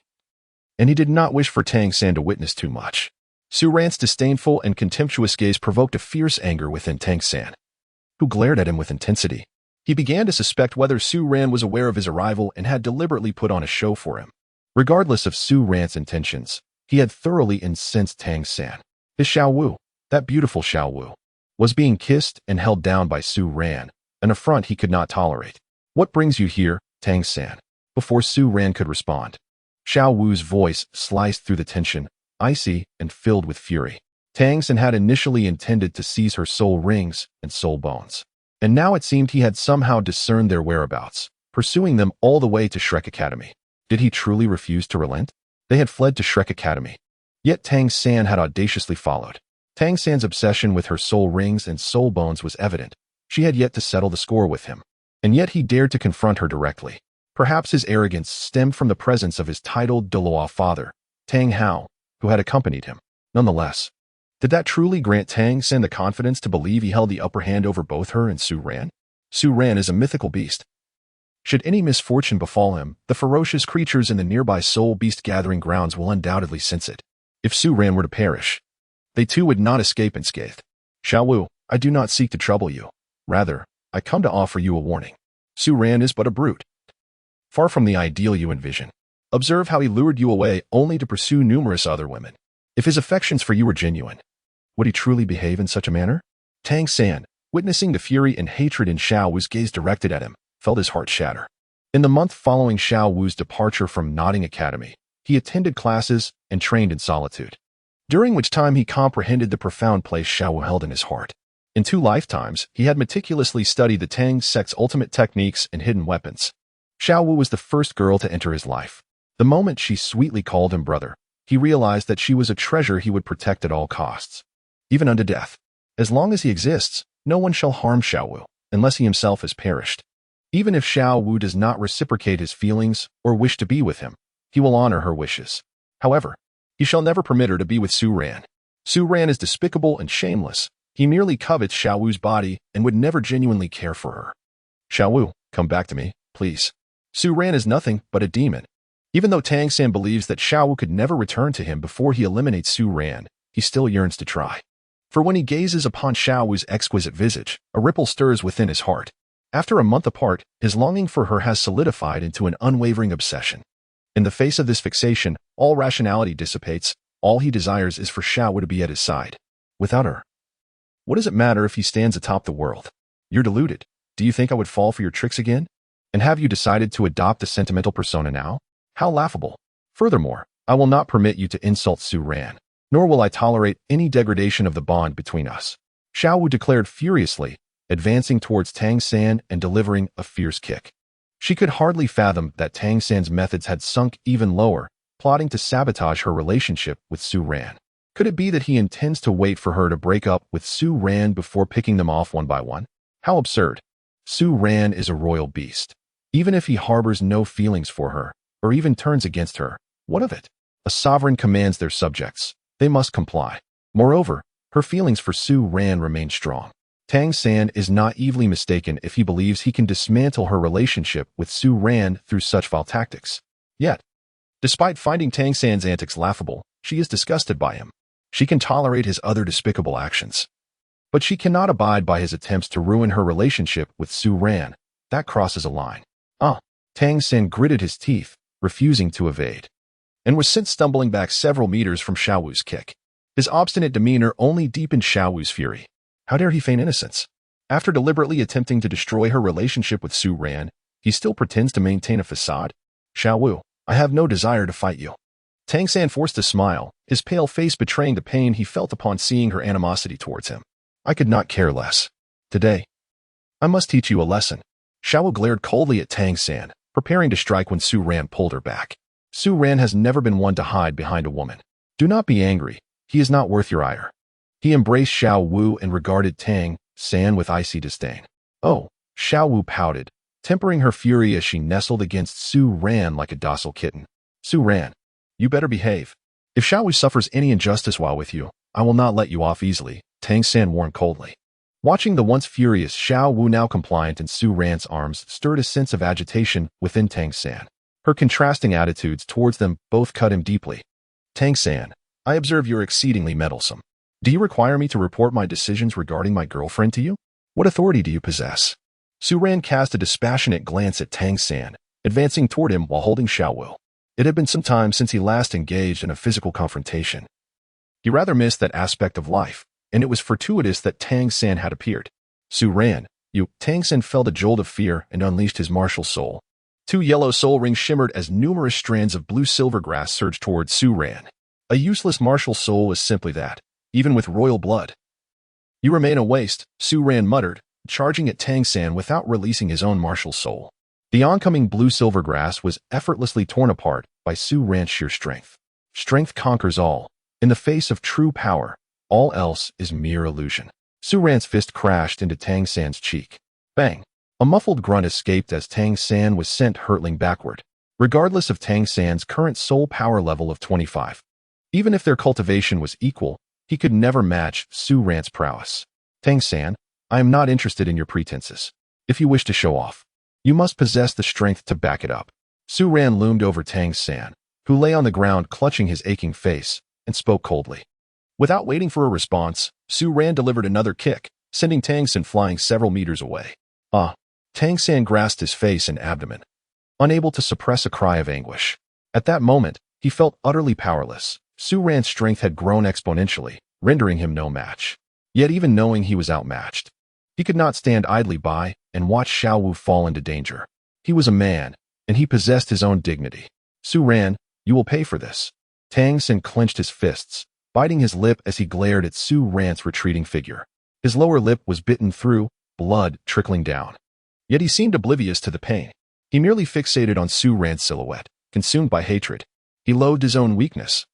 And he did not wish for Tang San to witness too much. Su Ran's disdainful and contemptuous gaze provoked a fierce anger within Tang San, who glared at him with intensity. He began to suspect whether Su Ran was aware of his arrival and had deliberately put on a show for him. Regardless of Su Ran's intentions, he had thoroughly incensed Tang San. His Xiao Wu, that beautiful Xiao Wu, was being kissed and held down by Su Ran, an affront he could not tolerate. What brings you here, Tang San? Before Su Ran could respond, Xiao Wu's voice sliced through the tension, icy and filled with fury. Tang San had initially intended to seize her soul rings and soul bones, and now it seemed he had somehow discerned their whereabouts, pursuing them all the way to Shrek Academy. Did he truly refuse to relent? They had fled to Shrek Academy. Yet Tang San had audaciously followed. Tang San's obsession with her soul rings and soul bones was evident. She had yet to settle the score with him, and yet he dared to confront her directly. Perhaps his arrogance stemmed from the presence of his titled Douluo father, Tang Hao, who had accompanied him. Nonetheless, did that truly grant Tang San the confidence to believe he held the upper hand over both her and Su Ran? Su Ran is a mythical beast. Should any misfortune befall him, the ferocious creatures in the nearby soul beast gathering grounds will undoubtedly sense it. If Su Ran were to perish, they too would not escape unscathed. Xiao Wu, I do not seek to trouble you. Rather, I come to offer you a warning. Su Ran is but a brute, far from the ideal you envision. Observe how he lured you away only to pursue numerous other women. If his affections for you were genuine, would he truly behave in such a manner? Tang San, witnessing the fury and hatred in Xiao Wu's gaze directed at him, felt his heart shatter. In the month following Xiao Wu's departure from Nodding Academy, he attended classes and trained in solitude, during which time he comprehended the profound place Xiao Wu held in his heart. In 2 lifetimes, he had meticulously studied the Tang sect's ultimate techniques and hidden weapons. Xiao Wu was the first girl to enter his life. The moment she sweetly called him brother, he realized that she was a treasure he would protect at all costs, even unto death. As long as he exists, no one shall harm Xiao Wu, unless he himself has perished. Even if Xiao Wu does not reciprocate his feelings or wish to be with him, he will honor her wishes. However, he shall never permit her to be with Su Ran. Su Ran is despicable and shameless. He merely covets Xiao Wu's body and would never genuinely care for her. Xiao Wu, come back to me, please. Su Ran is nothing but a demon. Even though Tang San believes that Xiao Wu could never return to him before he eliminates Su Ran, he still yearns to try. For when he gazes upon Xiao Wu's exquisite visage, a ripple stirs within his heart. After a month apart, his longing for her has solidified into an unwavering obsession. In the face of this fixation, all rationality dissipates. All he desires is for Xiao Wu to be at his side. Without her, what does it matter if he stands atop the world? You're deluded. Do you think I would fall for your tricks again? And have you decided to adopt a sentimental persona now? How laughable. Furthermore, I will not permit you to insult Su Ran, nor will I tolerate any degradation of the bond between us. Xiao Wu declared furiously, advancing towards Tang San and delivering a fierce kick. She could hardly fathom that Tang San's methods had sunk even lower, plotting to sabotage her relationship with Su Ran. Could it be that he intends to wait for her to break up with Su Ran before picking them off one by one? How absurd. Su Ran is a royal beast. Even if he harbors no feelings for her, or even turns against her, what of it? A sovereign commands their subjects. They must comply. Moreover, her feelings for Su Ran remain strong. Tang San is naively mistaken if he believes he can dismantle her relationship with Su Ran through such vile tactics. Yet, despite finding Tang San's antics laughable, she is disgusted by him. She can tolerate his other despicable actions, but she cannot abide by his attempts to ruin her relationship with Su Ran. That crosses a line. Tang San gritted his teeth, refusing to evade. and was sent stumbling back several meters from Xiao Wu's kick. His obstinate demeanor only deepened Xiao Wu's fury. How dare he feign innocence? After deliberately attempting to destroy her relationship with Su Ran, he still pretends to maintain a facade? Xiao Wu, I have no desire to fight you. Tang San forced a smile, his pale face betraying the pain he felt upon seeing her animosity towards him. I could not care less. Today, I must teach you a lesson. Xiao Wu glared coldly at Tang San, preparing to strike when Su Ran pulled her back. Su Ran has never been one to hide behind a woman. Do not be angry. He is not worth your ire. He embraced Xiao Wu and regarded Tang San with icy disdain. Oh, Xiao Wu pouted, tempering her fury as she nestled against Su Ran like a docile kitten. Su Ran, you better behave. If Xiao Wu suffers any injustice while with you, I will not let you off easily, Tang San warned coldly. Watching the once furious Xiao Wu now compliant in Su Ran's arms stirred a sense of agitation within Tang San. Her contrasting attitudes towards them both cut him deeply. Tang San, I observe you're exceedingly meddlesome. Do you require me to report my decisions regarding my girlfriend to you? What authority do you possess? Su Ran cast a dispassionate glance at Tang San, advancing toward him while holding Xiao Wu. It had been some time since he last engaged in a physical confrontation. He rather missed that aspect of life, and it was fortuitous that Tang San had appeared. Su Ran, you. Tang San felt a jolt of fear and unleashed his martial soul. 2 yellow soul rings shimmered as numerous strands of blue-silver grass surged toward Su Ran. A useless martial soul was simply that, even with royal blood. You remain a waste, Su Ran muttered, charging at Tang San without releasing his own martial soul. The oncoming blue-silver grass was effortlessly torn apart by Su Ran's sheer strength. Strength conquers all. In the face of true power, all else is mere illusion. Su Ran's fist crashed into Tang San's cheek. Bang! A muffled grunt escaped as Tang San was sent hurtling backward. Regardless of Tang San's current soul power level of 25. Even if their cultivation was equal, he could never match Su Ran's prowess. Tang San, I am not interested in your pretenses. If you wish to show off, you must possess the strength to back it up. Su Ran loomed over Tang San, who lay on the ground clutching his aching face, and spoke coldly. Without waiting for a response, Su Ran delivered another kick, sending Tang San flying several meters away. Tang San grasped his face and abdomen, unable to suppress a cry of anguish. At that moment, he felt utterly powerless. Su Ran's strength had grown exponentially, rendering him no match. Yet even knowing he was outmatched, he could not stand idly by and watch Xiao Wu fall into danger. He was a man, and he possessed his own dignity. Su Ran, you will pay for this. Tang San clenched his fists, biting his lip as he glared at Su Ran's retreating figure. His lower lip was bitten through, blood trickling down. Yet he seemed oblivious to the pain. He merely fixated on Su Ran's silhouette, consumed by hatred. He loathed his own weakness,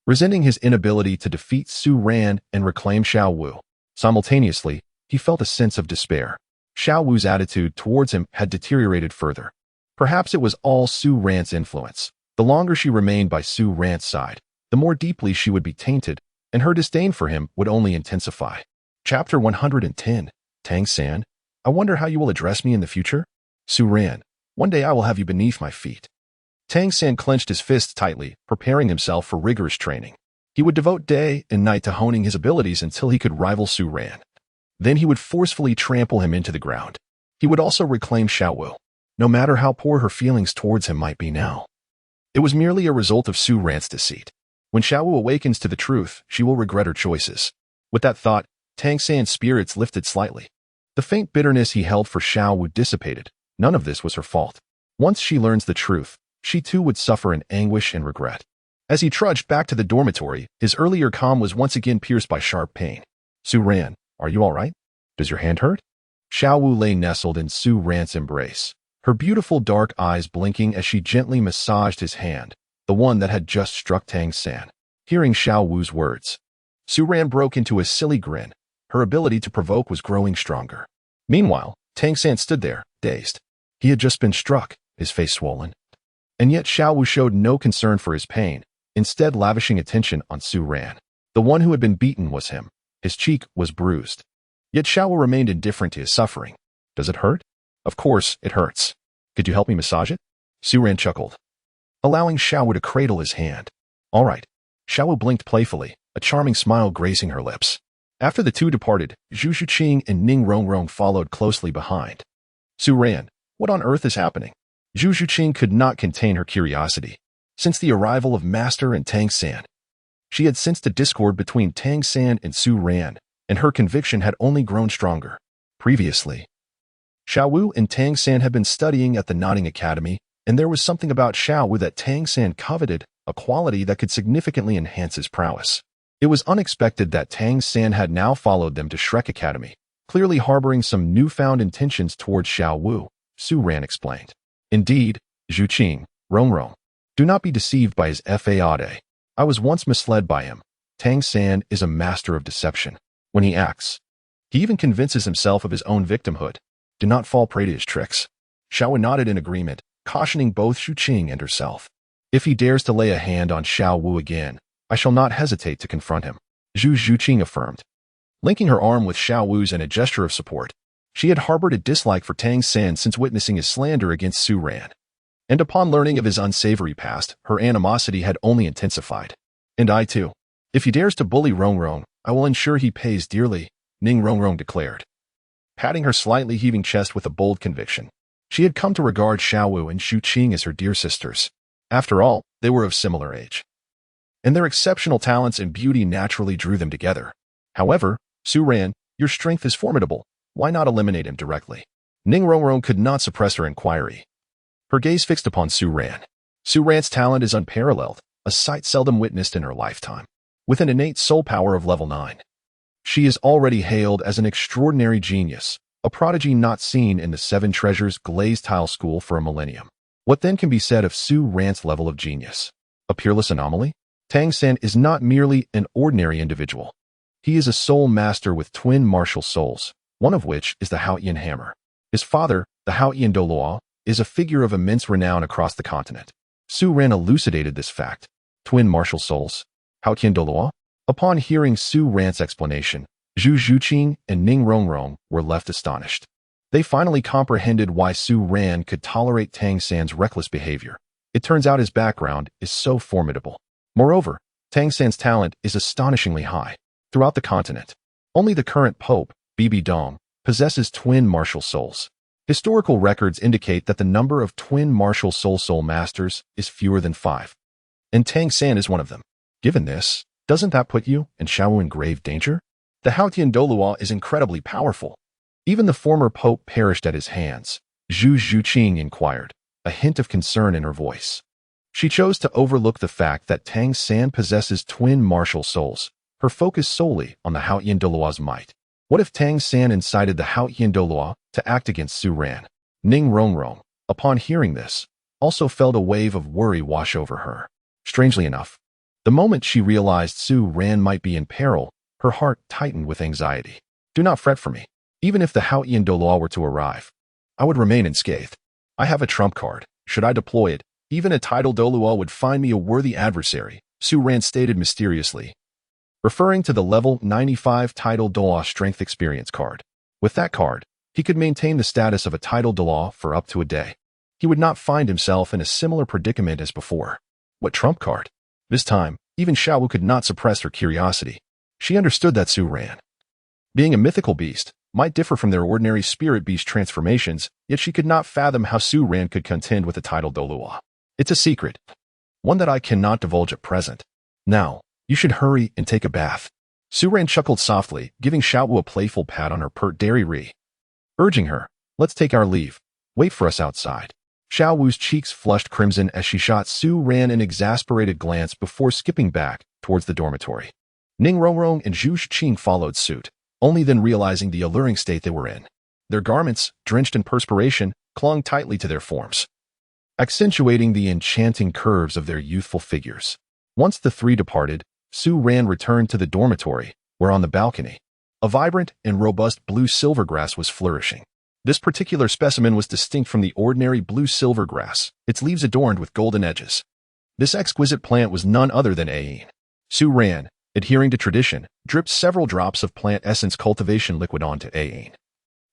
resenting his inability to defeat Su Ran and reclaim Xiao Wu. Simultaneously, he felt a sense of despair. Xiao Wu's attitude towards him had deteriorated further. Perhaps it was all Su Ran's influence. The longer she remained by Su Ran's side, the more deeply she would be tainted, and her disdain for him would only intensify. Chapter 110, Tang San, I wonder how you will address me in the future? Su Ran, one day I will have you beneath my feet. Tang San clenched his fists tightly, preparing himself for rigorous training. He would devote day and night to honing his abilities until he could rival Su Ran. Then he would forcefully trample him into the ground. He would also reclaim Xiao Wu, no matter how poor her feelings towards him might be now. It was merely a result of Su Ran's deceit. When Xiao Wu awakens to the truth, she will regret her choices. With that thought, Tang San's spirits lifted slightly. The faint bitterness he held for Xiao Wu dissipated. None of this was her fault. Once she learns the truth, she too would suffer in anguish and regret. As he trudged back to the dormitory, his earlier calm was once again pierced by sharp pain. Su Ran, are you all right? Does your hand hurt? Xiao Wu lay nestled in Su Ran's embrace, her beautiful dark eyes blinking as she gently massaged his hand, the one that had just struck Tang San. Hearing Xiao Wu's words, Su Ran broke into a silly grin. Her ability to provoke was growing stronger. Meanwhile, Tang San stood there, dazed. He had just been struck, his face swollen. And yet Xiao Wu showed no concern for his pain, instead lavishing attention on Su Ran. The one who had been beaten was him. His cheek was bruised. Yet Xiao Wu remained indifferent to his suffering. Does it hurt? Of course, it hurts. Could you help me massage it? Su Ran chuckled, allowing Xiao Wu to cradle his hand. All right. Xiao Wu blinked playfully, a charming smile gracing her lips. After the two departed, Zhu Zhuqing and Ning Rongrong followed closely behind. Su Ran, what on earth is happening? Zhu Zhuqing could not contain her curiosity. Since the arrival of Master and Tang San, she had sensed a discord between Tang San and Su Ran, and her conviction had only grown stronger. Previously, Xiao Wu and Tang San had been studying at the Nodding Academy, and there was something about Xiao Wu that Tang San coveted, a quality that could significantly enhance his prowess. It was unexpected that Tang San had now followed them to Shrek Academy, clearly harboring some newfound intentions towards Xiao Wu, Su Ran explained. Indeed, Zhu Zhuqing, Rong, do not be deceived by his faade. I was once misled by him. Tang San is a master of deception. When he acts, he even convinces himself of his own victimhood. Do not fall prey to his tricks. Xiao Wu nodded in agreement, cautioning both Zhu Zhuqing and herself. If he dares to lay a hand on Xiao Wu again, I shall not hesitate to confront him, Zhu Zhuqing affirmed. Linking her arm with Xiao Wu's in a gesture of support, she had harbored a dislike for Tang San since witnessing his slander against Su Ran. And upon learning of his unsavory past, her animosity had only intensified. And I too. If he dares to bully Rong, I will ensure he pays dearly, Ning Rong declared, patting her slightly heaving chest with a bold conviction. She had come to regard Xiao Wu and Zhu Zhuqing as her dear sisters. After all, they were of similar age, and their exceptional talents and beauty naturally drew them together. However, Su Ran, your strength is formidable. Why not eliminate him directly? Ning Rong could not suppress her inquiry. Her gaze fixed upon Su Ran. Su Ran's talent is unparalleled, a sight seldom witnessed in her lifetime. With an innate soul power of level 9, she is already hailed as an extraordinary genius, a prodigy not seen in the Seven Treasures glazed tile school for a millennium. What then can be said of Su Ran's level of genius? A peerless anomaly? Tang San is not merely an ordinary individual. He is a soul master with twin martial souls, one of which is the Haotian hammer. His father, the Haotian Douluo, is a figure of immense renown across the continent. Su Ran elucidated this fact. Twin martial souls? Haotian Douluo? Upon hearing Su Ran's explanation, Zhu Zhuqing and Ning Rong were left astonished. They finally comprehended why Su Ran could tolerate Tang San's reckless behavior. It turns out his background is so formidable. Moreover, Tang San's talent is astonishingly high. Throughout the continent, only the current Pope, Bibi Dong, possesses twin martial souls. Historical records indicate that the number of twin martial soul masters is fewer than 5. And Tang San is one of them. Given this, doesn't that put you and Xiao Wu in grave danger? The Haotian Douluo is incredibly powerful. Even the former Pope perished at his hands, Zhu Zhuqing inquired, a hint of concern in her voice. She chose to overlook the fact that Tang San possesses twin martial souls, her focus solely on the Haotian Douluo's might. What if Tang San incited the Haotian Douluo to act against Su Ran? Ning Rong, upon hearing this, also felt a wave of worry wash over her. Strangely enough, the moment she realized Su Ran might be in peril, her heart tightened with anxiety. Do not fret for me. Even if the Haotian Douluo were to arrive, I would remain unscathed. I have a trump card. Should I deploy it, even a titled Douluo would find me a worthy adversary, Su Ran stated mysteriously, referring to the level 95 titled Douluo Strength Experience card. With that card, he could maintain the status of a titled Douluo for up to a day. He would not find himself in a similar predicament as before. What trump card? This time, even Xiao Wu could not suppress her curiosity. She understood that Su Ran, being a mythical beast, might differ from their ordinary spirit beast transformations, yet she could not fathom how Su Ran could contend with a titled Douluo. It's a secret, one that I cannot divulge at present. Now, you should hurry and take a bath. Su Ran chuckled softly, giving Xiao Wu a playful pat on her pert dairy, urging her, let's take our leave. Wait for us outside. Xiao Wu's cheeks flushed crimson as she shot Su Ran an exasperated glance before skipping back towards the dormitory. Ning Rong and Zhu Zhuqing followed suit, only then realizing the alluring state they were in. Their garments, drenched in perspiration, clung tightly to their forms, accentuating the enchanting curves of their youthful figures. Once the three departed, Su Ran returned to the dormitory, where on the balcony, a vibrant and robust blue silvergrass was flourishing. This particular specimen was distinct from the ordinary blue silvergrass, its leaves adorned with golden edges. This exquisite plant was none other than Ayin. Su Ran, adhering to tradition, dripped several drops of plant essence cultivation liquid onto Ayin,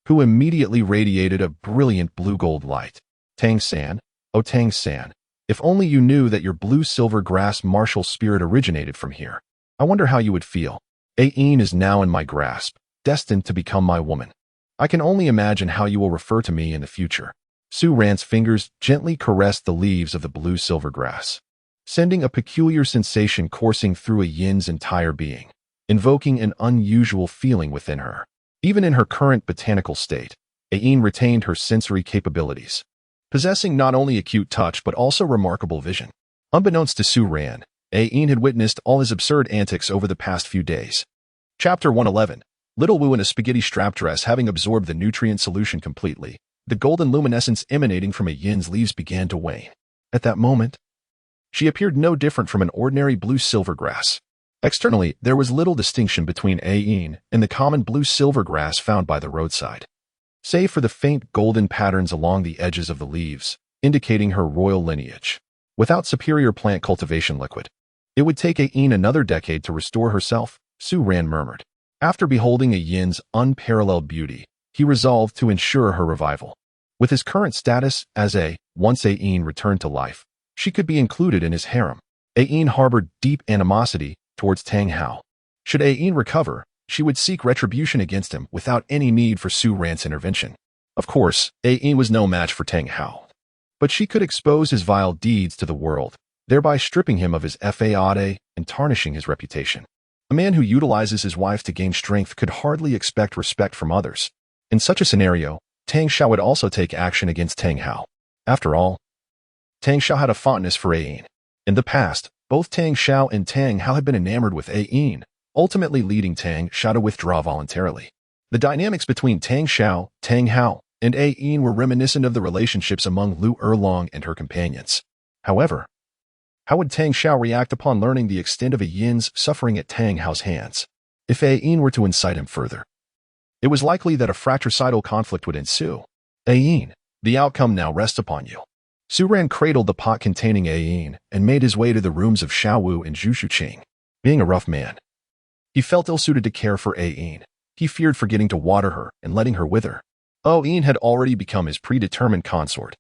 who immediately radiated a brilliant blue-gold light. Tang San, oh Tang San, if only you knew that your blue-silver grass martial spirit originated from here. I wonder how you would feel. Ayin is now in my grasp, destined to become my woman. I can only imagine how you will refer to me in the future. Su Ran's fingers gently caressed the leaves of the blue-silver grass. sending a peculiar sensation coursing through a yin's entire being, invoking an unusual feeling within her. Even in her current botanical state, a yin retained her sensory capabilities, possessing not only acute touch but also remarkable vision. Unbeknownst to Su Ran, a yin had witnessed all his absurd antics over the past few days. Chapter 111. Little Wu in a spaghetti strap dress having absorbed the nutrient solution completely, the golden luminescence emanating from a yin's leaves began to wane. At that moment, she appeared no different from an ordinary blue-silver grass. Externally, there was little distinction between a yin and the common blue-silver grass found by the roadside, save for the faint golden patterns along the edges of the leaves, indicating her royal lineage. Without superior plant cultivation liquid, it would take a yin another decade to restore herself, Su Ran murmured. After beholding a yin's unparalleled beauty, he resolved to ensure her revival. With his current status as once a yin returned to life, she could be included in his harem. A yin harbored deep animosity towards Tang Hao. Should a yin recover, she would seek retribution against him without any need for Su Ran's intervention. Of course, a yin was no match for Tang Hao, but she could expose his vile deeds to the world, thereby stripping him of his faade and tarnishing his reputation. A man who utilizes his wife to gain strength could hardly expect respect from others. In such a scenario, Tang Xiao would also take action against Tang Hao. After all, Tang Xiao had a fondness for a yin. In the past, both Tang Xiao and Tang Hao had been enamored with a yin, ultimately leading Tang Xiao to withdraw voluntarily. The dynamics between Tang Xiao, Tang Hao, and a yin were reminiscent of the relationships among Lu Erlong and her companions. However, how would Tang Xiao react upon learning the extent of a yin's suffering at Tang Hao's hands? If a yin were to incite him further, it was likely that a fratricidal conflict would ensue. A yin, the outcome now rests upon you. Su Ran cradled the pot containing a yin and made his way to the rooms of Xiao Wu and Zhu Zhuqing. Being a rough man, he felt ill-suited to care for a yin. He feared forgetting to water her and letting her wither. A yin had already become his predetermined consort,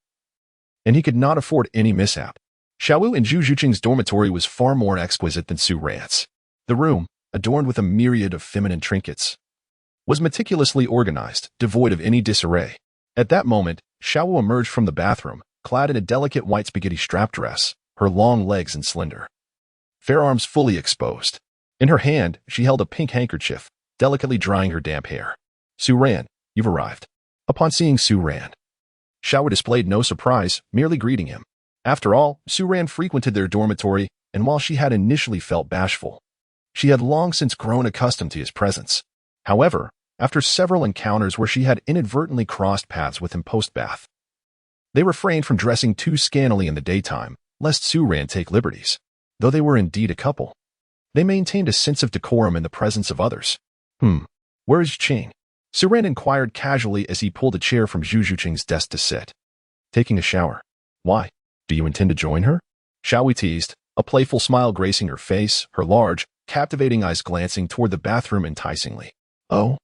and he could not afford any mishap. Xiao Wu and Zhu Zhuqing's dormitory was far more exquisite than Su Ran's. The room, adorned with a myriad of feminine trinkets, was meticulously organized, devoid of any disarray. At that moment, Xiao Wu emerged from the bathroom, clad in a delicate white spaghetti strap dress, her long legs and slender, fair arms fully exposed. In her hand, she held a pink handkerchief, delicately drying her damp hair. Su Ran, you've arrived. Upon seeing Su Ran, Xiao Wu displayed no surprise, merely greeting him. After all, Su Ran frequented their dormitory, and while she had initially felt bashful, she had long since grown accustomed to his presence. However, after several encounters where she had inadvertently crossed paths with him post-bath, they refrained from dressing too scantily in the daytime, lest Su Ran take liberties. Though they were indeed a couple, they maintained a sense of decorum in the presence of others. Where is Qing? Su Ran inquired casually as he pulled a chair from Zhu Zhuqing's desk to sit. Taking a shower. Why? Do you intend to join her? Xiao Wu teased, a playful smile gracing her face, her large, captivating eyes glancing toward the bathroom enticingly. Oh?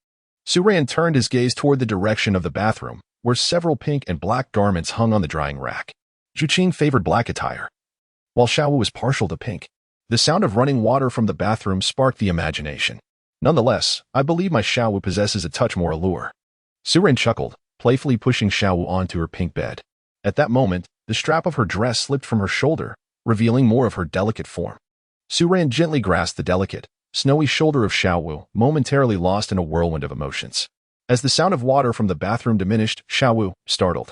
Su Ran turned his gaze toward the direction of the bathroom, where several pink and black garments hung on the drying rack. Zhuqing favored black attire, while Xiao Wu was partial to pink. The sound of running water from the bathroom sparked the imagination. Nonetheless, I believe my Xiao Wu possesses a touch more allure. Su Ran chuckled, playfully pushing Xiao Wu onto her pink bed. At that moment, the strap of her dress slipped from her shoulder, revealing more of her delicate form. Su Ran gently grasped the delicate, snowy shoulder of Xiao Wu, momentarily lost in a whirlwind of emotions. As the sound of water from the bathroom diminished, Xiao Wu, startled,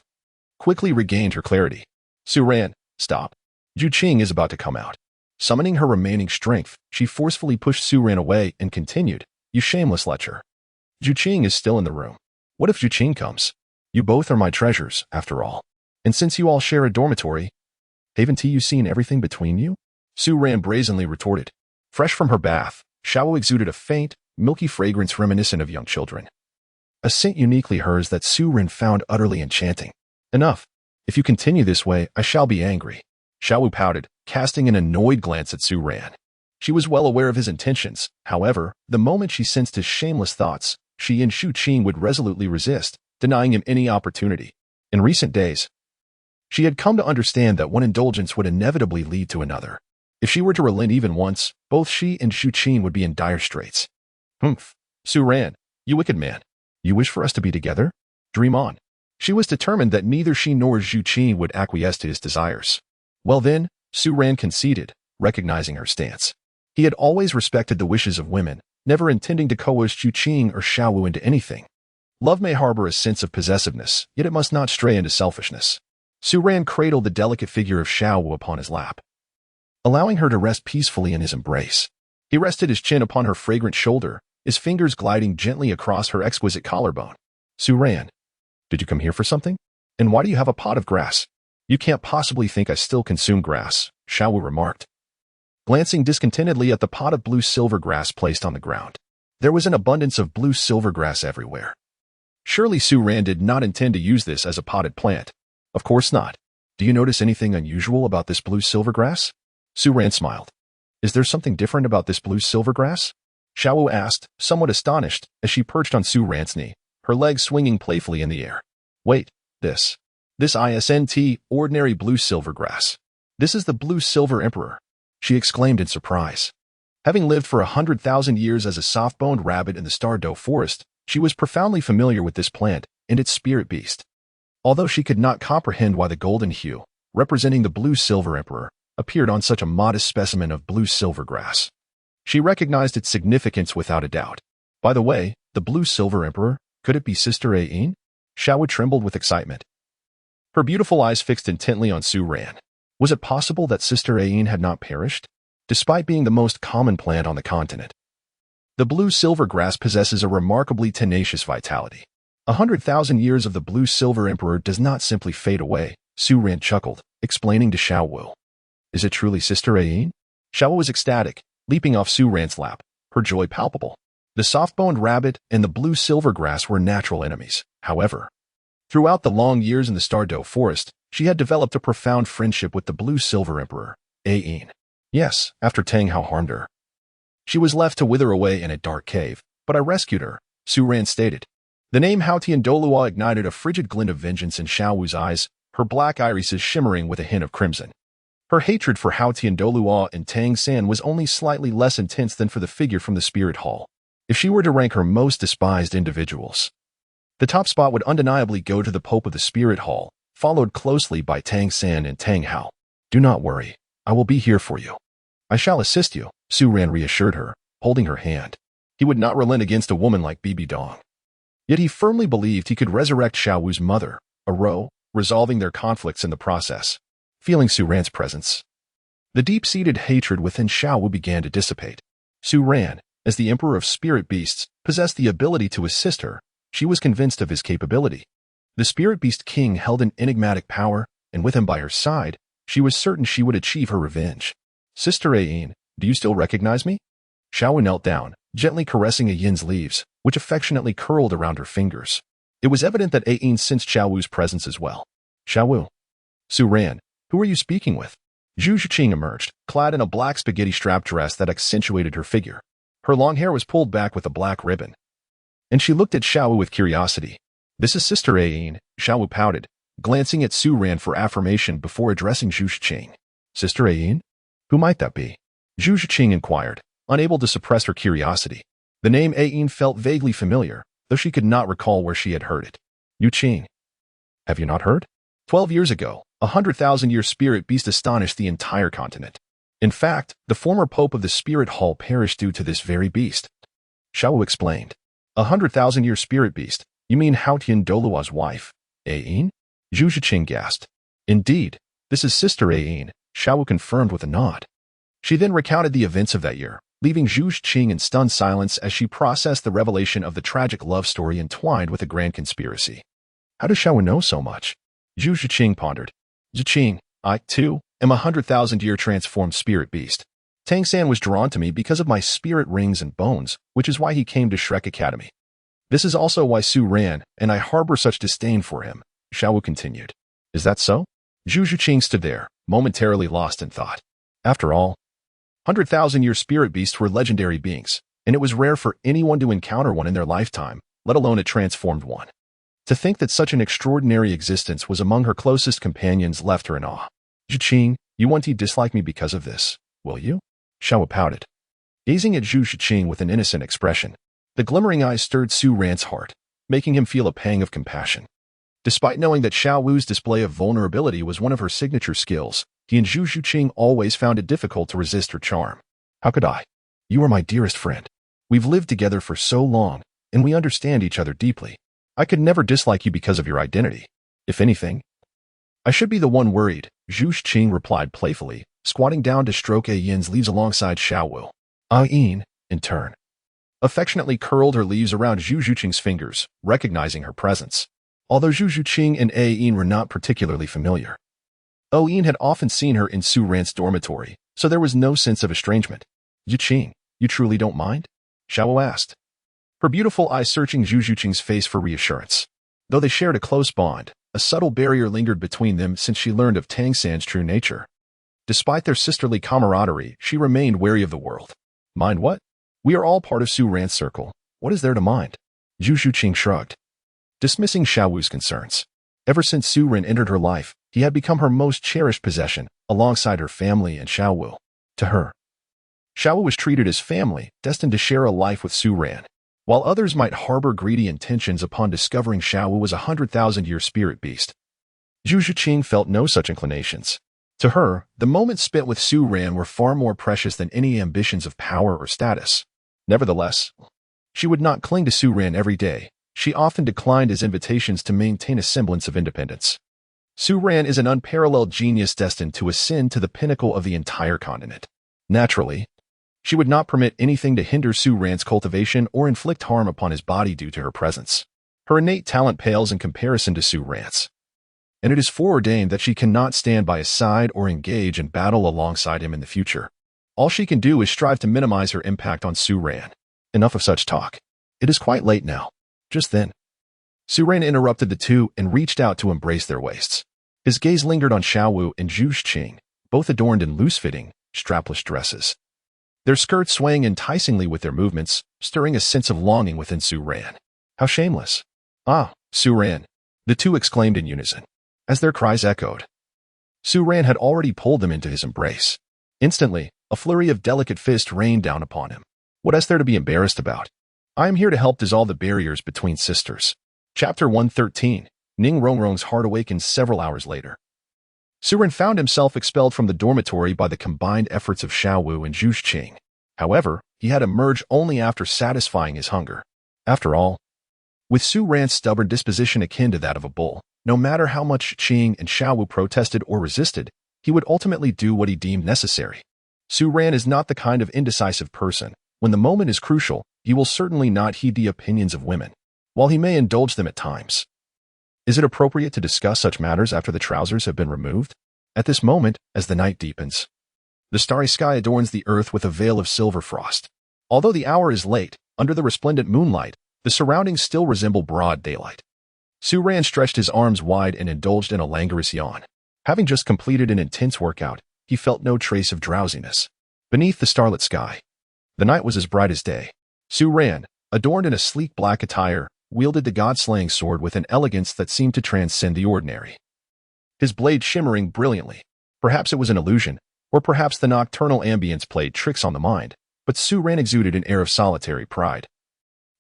quickly regained her clarity. Su Ran, stop. Zhuqing is about to come out. Summoning her remaining strength, she forcefully pushed Su Ran away and continued, you shameless lecher. Zhuqing is still in the room. What if Zhuqing comes? You both are my treasures, after all. And since you all share a dormitory, haven't you seen everything between you? Su Ran brazenly retorted. Fresh from her bath, Xiao Wu exuded a faint, milky fragrance reminiscent of young children. A scent uniquely hers that Su Ran found utterly enchanting. Enough. If you continue this way, I shall be angry. Xiao Wu pouted, casting an annoyed glance at Su Ran. She was well aware of his intentions. However, the moment she sensed his shameless thoughts, she and Zhuqing would resolutely resist, denying him any opportunity. In recent days, she had come to understand that one indulgence would inevitably lead to another. If she were to relent even once, both she and Zhuqing would be in dire straits. Su Ran, you wicked man. You wish for us to be together? Dream on. She was determined that neither she nor Zhuqing would acquiesce to his desires. Well then, Su Ran conceded, recognizing her stance. He had always respected the wishes of women, never intending to coerce Zhu Zhuqing or Xiao Wu into anything. Love may harbor a sense of possessiveness, yet it must not stray into selfishness. Su Ran cradled the delicate figure of Xiao Wu upon his lap, allowing her to rest peacefully in his embrace. He rested his chin upon her fragrant shoulder, his fingers gliding gently across her exquisite collarbone. Su Ran, did you come here for something? And why do you have a pot of grass? You can't possibly think I still consume grass, Xiao Wu remarked, glancing discontentedly at the pot of blue-silver grass placed on the ground. There was an abundance of blue-silver grass everywhere. Surely Su Ran did not intend to use this as a potted plant. Of course not. Do you notice anything unusual about this blue-silver grass? Su Ran smiled. Is there something different about this blue-silver grass? Xiao Wu asked, somewhat astonished, as she perched on Su Ran's knee, her legs swinging playfully in the air. Wait, this isn't ordinary blue-silver grass. This is the blue-silver emperor, she exclaimed in surprise. Having lived for 100,000 years as a soft-boned rabbit in the Douluo forest, she was profoundly familiar with this plant and its spirit beast. Although she could not comprehend why the golden hue, representing the blue-silver emperor, appeared on such a modest specimen of blue-silver grass, she recognized its significance without a doubt. By the way, the blue-silver emperor, could it be Sister Ain? Xiao Wu trembled with excitement, her beautiful eyes fixed intently on Su Ran. Was it possible that Sister Ain had not perished? Despite being the most common plant on the continent, the blue-silver grass possesses a remarkably tenacious vitality. 100,000 years of the blue-silver emperor does not simply fade away, Su Ran chuckled, explaining to Xiao Wu. Is it truly Sister Ain? Xiao Wu was ecstatic, leaping off Su Ran's lap, her joy palpable. The soft-boned rabbit and the blue-silver grass were natural enemies. However, throughout the long years in the Douluo forest, she had developed a profound friendship with the blue-silver emperor, Ain. Yes, after Tang Hao harmed her, she was left to wither away in a dark cave, but I rescued her, Su Ran stated. The name Haotian Douluo ignited a frigid glint of vengeance in Xiao Wu's eyes, her black irises shimmering with a hint of crimson. Her hatred for Haotian Douluo and Tang San was only slightly less intense than for the figure from the Spirit Hall. If she were to rank her most despised individuals, the top spot would undeniably go to the Pope of the Spirit Hall, followed closely by Tang San and Tang Hao. Do not worry, I will be here for you. I shall assist you, Su Ran reassured her, holding her hand. He would not relent against a woman like Bibi Dong. Yet he firmly believed he could resurrect Xiao Wu's mother, Aro, resolving their conflicts in the process. Feeling Su Ran's presence, the deep-seated hatred within Xiao Wu began to dissipate. Su Ran, as the Emperor of Spirit Beasts, possessed the ability to assist her. She was convinced of his capability. The Spirit Beast King held an enigmatic power, and with him by her side, she was certain she would achieve her revenge. Sister Ain, do you still recognize me? Xiao Wu knelt down, gently caressing a yin's leaves, which affectionately curled around her fingers. It was evident that Ain sensed Xiao Wu's presence as well. Xiao Wu. Su Ran, who are you speaking with? Zhu Zhuqing emerged, clad in a black spaghetti strap dress that accentuated her figure. Her long hair was pulled back with a black ribbon, and she looked at Xiao Wu with curiosity. This is Sister Ain, Xiao Wu pouted, glancing at Su Ran for affirmation before addressing Zhu Zhuqing. Sister Ain? Who might that be? Zhu Zhuqing inquired, unable to suppress her curiosity. The name Ain felt vaguely familiar, though she could not recall where she had heard it. Yu Qing. Have you not heard? 12 years ago, 100,000-year spirit beast astonished the entire continent. In fact, the former pope of the Spirit Hall perished due to this very beast. Xiao Wu explained. 100,000-year spirit beast? You mean Haotian Douluo's wife, Ain? Zhu Zhuqing gasped. Indeed, this is Sister Ain, Xiao Wu confirmed with a nod. She then recounted the events of that year, leaving Zhu Zhuqing in stunned silence as she processed the revelation of the tragic love story entwined with a grand conspiracy. How does Xiao Wu know so much? Zhu Zhuqing pondered. Zhuqing, I, too, am a 100,000-year transformed spirit beast. Tang San was drawn to me because of my spirit rings and bones, which is why he came to Shrek Academy. This is also why Su Ran and I harbor such disdain for him, Xiao Wu continued. Is that so? Zhu Zhuqing stood there, momentarily lost in thought. After all, 100,000-year spirit beasts were legendary beings, and it was rare for anyone to encounter one in their lifetime, let alone a transformed one. To think that such an extraordinary existence was among her closest companions left her in awe. Zhuqing, you won't dislike me because of this, will you? Xiao Wu pouted, gazing at Zhu Zhuqing with an innocent expression. The glimmering eyes stirred Su Ran's heart, making him feel a pang of compassion. Despite knowing that Xiao Wu's display of vulnerability was one of her signature skills, He and Zhu Zhuqing always found it difficult to resist her charm. How could I? You are my dearest friend. We've lived together for so long, and we understand each other deeply. I could never dislike you because of your identity. If anything, I should be the one worried, Zhu Zhuqing replied playfully, squatting down to stroke Yin's leaves alongside Xiao Wu. Yin, in turn, affectionately curled her leaves around Zhu Zhuqing's fingers, recognizing her presence. Although Zhu Zhuqing and Yin were not particularly familiar, Yin had often seen her in Su Ran's dormitory, so there was no sense of estrangement. Zhuqing, you truly don't mind? Xiao Wu asked, her beautiful eyes searching Zhu Zhuqing's face for reassurance. Though they shared a close bond, a subtle barrier lingered between them since she learned of Tang San's true nature. Despite their sisterly camaraderie, she remained wary of the world. Mind what? We are all part of Su Ran's circle. What is there to mind? Zhu Zhuqing shrugged, dismissing Xiao Wu's concerns. Ever since Su Ran entered her life, he had become her most cherished possession, alongside her family and Xiao Wu. To her, Xiao Wu was treated as family, destined to share a life with Su Ran. While others might harbor greedy intentions upon discovering Xiao Wu was a 100,000-year spirit beast, Zhu Zhuqing felt no such inclinations. To her, the moments spent with Su Ran were far more precious than any ambitions of power or status. Nevertheless, she would not cling to Su Ran every day. She often declined his invitations to maintain a semblance of independence. Su Ran is an unparalleled genius destined to ascend to the pinnacle of the entire continent. Naturally, she would not permit anything to hinder Su Ran's cultivation or inflict harm upon his body due to her presence. Her innate talent pales in comparison to Su Ran's, and it is foreordained that she cannot stand by his side or engage in battle alongside him in the future. All she can do is strive to minimize her impact on Su Ran. Enough of such talk. It is quite late now. Just then, Su Ran interrupted the two and reached out to embrace their waists. His gaze lingered on Xiao Wu and Zhu Zhuqing, both adorned in loose-fitting, strapless dresses. Their skirts swaying enticingly with their movements, stirring a sense of longing within Su Ran. How shameless. Ah, Su Ran, the two exclaimed in unison, as their cries echoed. Su Ran had already pulled them into his embrace. Instantly, a flurry of delicate fists rained down upon him. What is there to be embarrassed about? I am here to help dissolve the barriers between sisters. Chapter 113. Ning Rongrong's heart awakened several hours later. Su Ran found himself expelled from the dormitory by the combined efforts of Xiao Wu and Zhu Zhuqing. However, he had emerged only after satisfying his hunger. After all, with Su Ran's stubborn disposition akin to that of a bull, no matter how much Qing and Xiao Wu protested or resisted, he would ultimately do what he deemed necessary. Su Ran is not the kind of indecisive person. When the moment is crucial, he will certainly not heed the opinions of women, while he may indulge them at times. Is it appropriate to discuss such matters after the trousers have been removed? At this moment, as the night deepens, the starry sky adorns the earth with a veil of silver frost. Although the hour is late, under the resplendent moonlight, the surroundings still resemble broad daylight. Su Ran stretched his arms wide and indulged in a languorous yawn. Having just completed an intense workout, he felt no trace of drowsiness. Beneath the starlit sky, the night was as bright as day. Su Ran, adorned in a sleek black attire, wielded the god-slaying sword with an elegance that seemed to transcend the ordinary. His blade shimmering brilliantly. Perhaps it was an illusion, or perhaps the nocturnal ambience played tricks on the mind, but Su Ran exuded an air of solitary pride,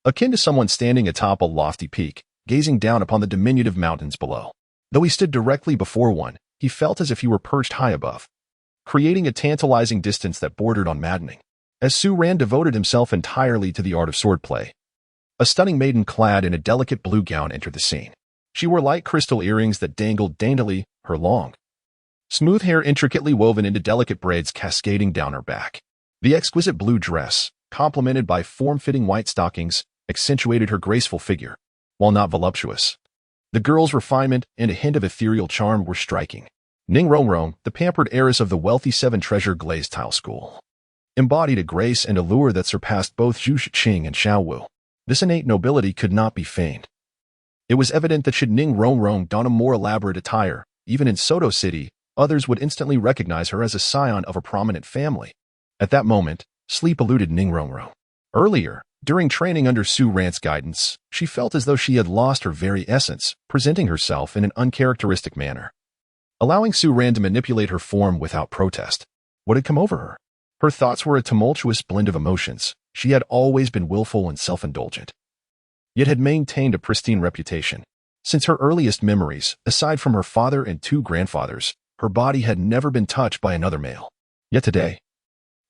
akin to someone standing atop a lofty peak, gazing down upon the diminutive mountains below. Though he stood directly before one, he felt as if he were perched high above, creating a tantalizing distance that bordered on maddening. As Su Ran devoted himself entirely to the art of swordplay, a stunning maiden clad in a delicate blue gown entered the scene. She wore light crystal earrings that dangled daintily, her long, smooth hair intricately woven into delicate braids cascading down her back. The exquisite blue dress, complemented by form-fitting white stockings, accentuated her graceful figure. While not voluptuous, the girl's refinement and a hint of ethereal charm were striking. Ning Rongrong, the pampered heiress of the wealthy seven-treasure glazed tile school, embodied a grace and allure that surpassed both Zhu Zhuqing and Xiao Wu. This innate nobility could not be feigned. It was evident that should Ning Rongrong don a more elaborate attire, even in Soto City, others would instantly recognize her as a scion of a prominent family. At that moment, sleep eluded Ning Rongrong. Earlier, during training under Su Ran's guidance, she felt as though she had lost her very essence, presenting herself in an uncharacteristic manner, allowing Su Ran to manipulate her form without protest. What had come over her? Her thoughts were a tumultuous blend of emotions. She had always been willful and self-indulgent, yet had maintained a pristine reputation. Since her earliest memories, aside from her father and two grandfathers, Her body had never been touched by another male. Yet today,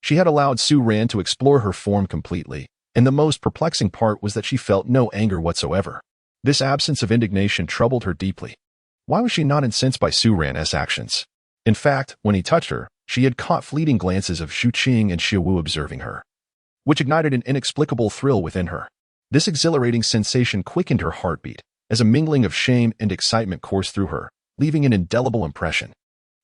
she had allowed Su Ran to explore her form completely, and the most perplexing part was that she felt no anger whatsoever. This absence of indignation troubled her deeply. Why was she not incensed by Su Ran's actions? In fact, when he touched her, she had caught fleeting glances of Zhu Zhuqing and Xiao Wu observing her, which ignited an inexplicable thrill within her. This exhilarating sensation quickened her heartbeat, as a mingling of shame and excitement coursed through her, leaving an indelible impression.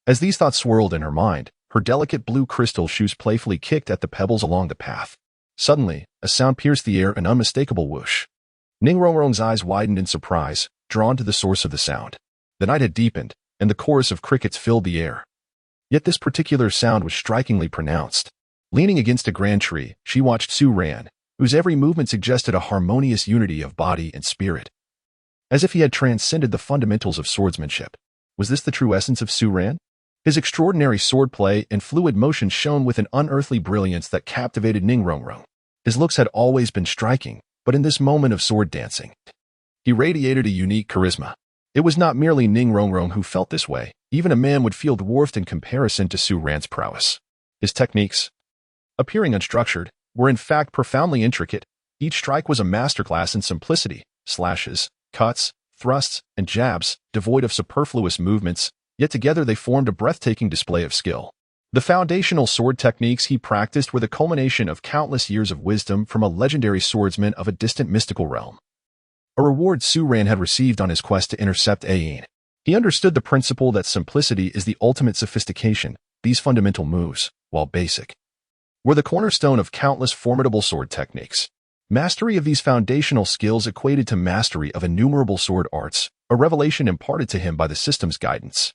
As these thoughts swirled in her mind, her delicate blue crystal shoes playfully kicked at the pebbles along the path. Suddenly, a sound pierced the air, an unmistakable whoosh. Ning Rongrong's eyes widened in surprise, drawn to the source of the sound. The night had deepened, and the chorus of crickets filled the air. Yet this particular sound was strikingly pronounced. Leaning against a grand tree, she watched Su Ran, whose every movement suggested a harmonious unity of body and spirit. As if he had transcended the fundamentals of swordsmanship. Was this the true essence of Su Ran? His extraordinary swordplay and fluid motion shone with an unearthly brilliance that captivated Ning Rongrong. His looks had always been striking, but in this moment of sword dancing, he radiated a unique charisma. It was not merely Ning Rongrong who felt this way. Even a man would feel dwarfed in comparison to Su Ran's prowess. His techniques, appearing unstructured, were in fact profoundly intricate. Each strike was a masterclass in simplicity: slashes, cuts, thrusts, and jabs, devoid of superfluous movements, yet together they formed a breathtaking display of skill. The foundational sword techniques he practiced were the culmination of countless years of wisdom from a legendary swordsman of a distant mystical realm. A reward Su Ran had received on his quest to intercept Ayin. He understood the principle that simplicity is the ultimate sophistication. These fundamental moves, while basic, were the cornerstone of countless formidable sword techniques. Mastery of these foundational skills equated to mastery of innumerable sword arts, a revelation imparted to him by the system's guidance.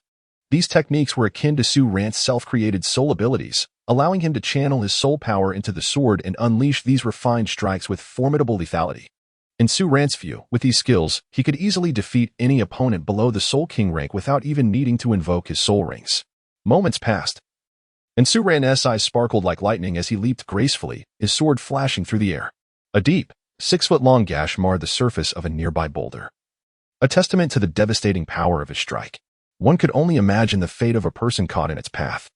These techniques were akin to Su Ran's self-created soul abilities, allowing him to channel his soul power into the sword and unleash these refined strikes with formidable lethality. In Su Ran's view, with these skills, he could easily defeat any opponent below the Soul King rank without even needing to invoke his soul rings. Moments passed, and Su Ran's eyes sparkled like lightning as he leaped gracefully, his sword flashing through the air. A deep, 6-foot-long gash marred the surface of a nearby boulder, a testament to the devastating power of his strike. One could only imagine the fate of a person caught in its path.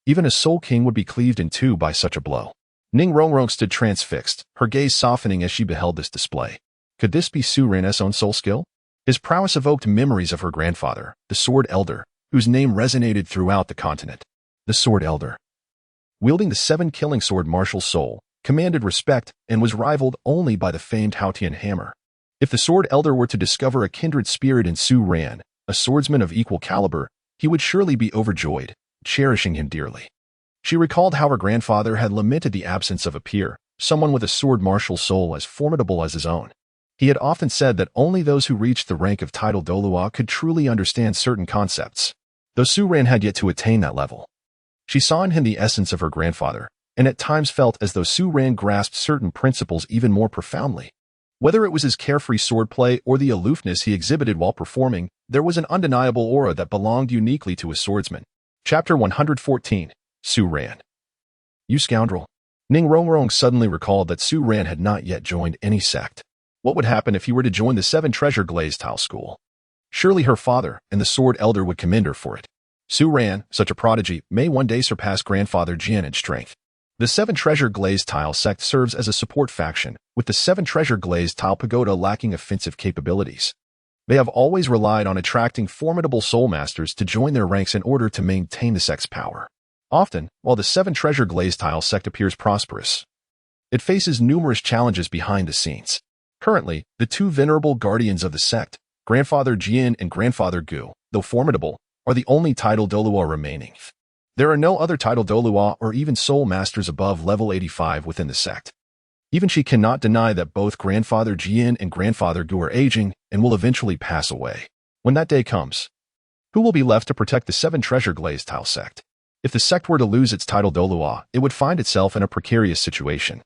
Even a Soul King would be cleaved in two by such a blow. Ning Rongrong stood transfixed, her gaze softening as she beheld this display. Could this be Su Ran's own soul skill? His prowess evoked memories of her grandfather, the Sword Elder, whose name resonated throughout the continent. The Sword Elder, wielding the 7-killing sword Martial Soul, commanded respect and was rivaled only by the famed Haotian hammer. If the Sword Elder were to discover a kindred spirit in Su Ran, a swordsman of equal caliber, he would surely be overjoyed, cherishing him dearly. She recalled how her grandfather had lamented the absence of a peer, someone with a sword martial soul as formidable as his own. He had often said that only those who reached the rank of title Douluo could truly understand certain concepts, though Su Ran had yet to attain that level. She saw in him the essence of her grandfather, and at times felt as though Su Ran grasped certain principles even more profoundly. Whether it was his carefree swordplay or the aloofness he exhibited while performing, there was an undeniable aura that belonged uniquely to a swordsman. Chapter 114. Su Ran. You scoundrel. Ning Rongrong suddenly recalled that Su Ran had not yet joined any sect. What would happen if he were to join the 7-treasure glazed tile school? Surely her father and the Sword Elder would commend her for it. Su Ran, such a prodigy, may one day surpass grandfather Jian in strength. The 7-treasure glazed tile sect serves as a support faction, with the 7-treasure glazed tile pagoda lacking offensive capabilities. They have always relied on attracting formidable soul masters to join their ranks in order to maintain the sect's power. Often, while the 7-treasure glazed tile sect appears prosperous, it faces numerous challenges behind the scenes. Currently, the 2 venerable guardians of the sect, Grandfather Jian and Grandfather Gu, though formidable, are the only title Douluo remaining. There are no other title Douluo or even soul masters above level 85 within the sect. Even she cannot deny that both Grandfather Jian and Grandfather Gu are aging and will eventually pass away. When that day comes, who will be left to protect the 7-treasure glazed tile sect? If the sect were to lose its title Douluo, it would find itself in a precarious situation,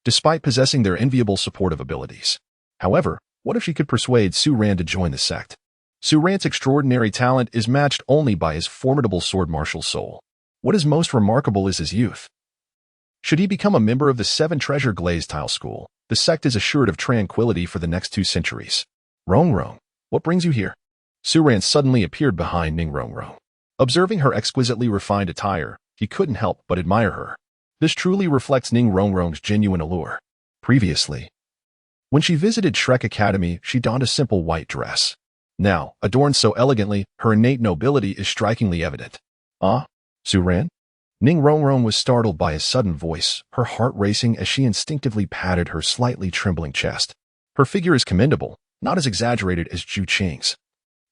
despite possessing their enviable supportive abilities. However, what if she could persuade Su Ran to join the sect? Su Ran's extraordinary talent is matched only by his formidable sword martial soul. What is most remarkable is his youth. Should he become a member of the 7-treasure glazed tile school, the sect is assured of tranquility for the next 2 centuries. Rongrong, what brings you here? Su Ran suddenly appeared behind Ning Rongrong. Observing her exquisitely refined attire, he couldn't help but admire her. This truly reflects Ning Rongrong's genuine allure. Previously, when she visited Shrek Academy, she donned a simple white dress. Now, adorned so elegantly, her innate nobility is strikingly evident. Ah, Su Ran? Ning Rongrong was startled by his sudden voice, her heart racing as she instinctively patted her slightly trembling chest. Her figure is commendable, not as exaggerated as Zhu Zhuqing's.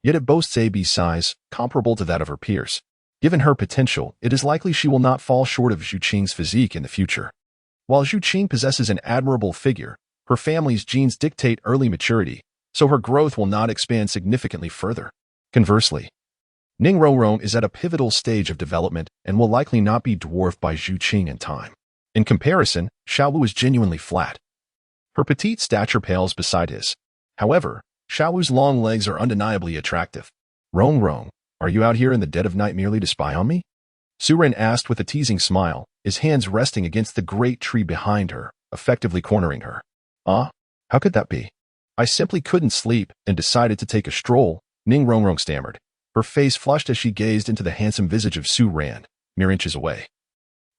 Yet it boasts a size, comparable to that of her peers. Given her potential, it is likely she will not fall short of Zhu Zhuqing's physique in the future. While Zhu Zhuqing possesses an admirable figure, her family's genes dictate early maturity, so her growth will not expand significantly further. Conversely, Ning Rongrong is at a pivotal stage of development and will likely not be dwarfed by Zhu Zhuqing in time. In comparison, Xiaolu is genuinely flat. Her petite stature pales beside his. However, Xiaolu's long legs are undeniably attractive. Rongrong, are you out here in the dead of night merely to spy on me? Su Ran asked with a teasing smile, his hands resting against the great tree behind her, effectively cornering her. Ah, how could that be? I simply couldn't sleep and decided to take a stroll, Ning Rongrong stammered. Her face flushed as she gazed into the handsome visage of Su Ran, mere inches away.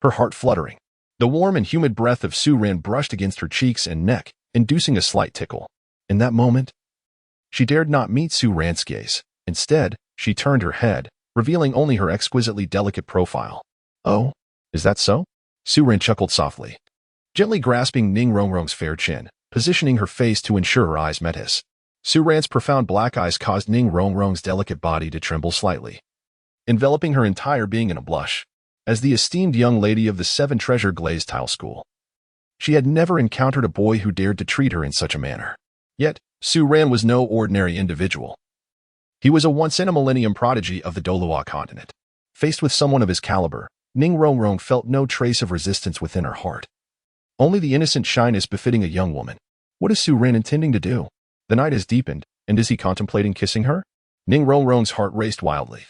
Her heart fluttering. The warm and humid breath of Su Ran brushed against her cheeks and neck, inducing a slight tickle. In that moment, she dared not meet Su Ran's gaze. Instead, she turned her head, revealing only her exquisitely delicate profile. Oh, is that so? Su Ran chuckled softly, gently grasping Ning Rongrong's fair chin, positioning her face to ensure her eyes met his. Su Ran's profound black eyes caused Ning Rongrong's delicate body to tremble slightly, enveloping her entire being in a blush. As the esteemed young lady of the Seven Treasure Glazed Tile School, she had never encountered a boy who dared to treat her in such a manner. Yet, Su Ran was no ordinary individual. He was a once-in-a-millennium prodigy of the Douluo Continent. Faced with someone of his caliber, Ning Rongrong felt no trace of resistance within her heart. Only the innocent shyness befitting a young woman. What is Su Ran intending to do? The night has deepened, and is he contemplating kissing her? Ning Rongrong's heart raced wildly.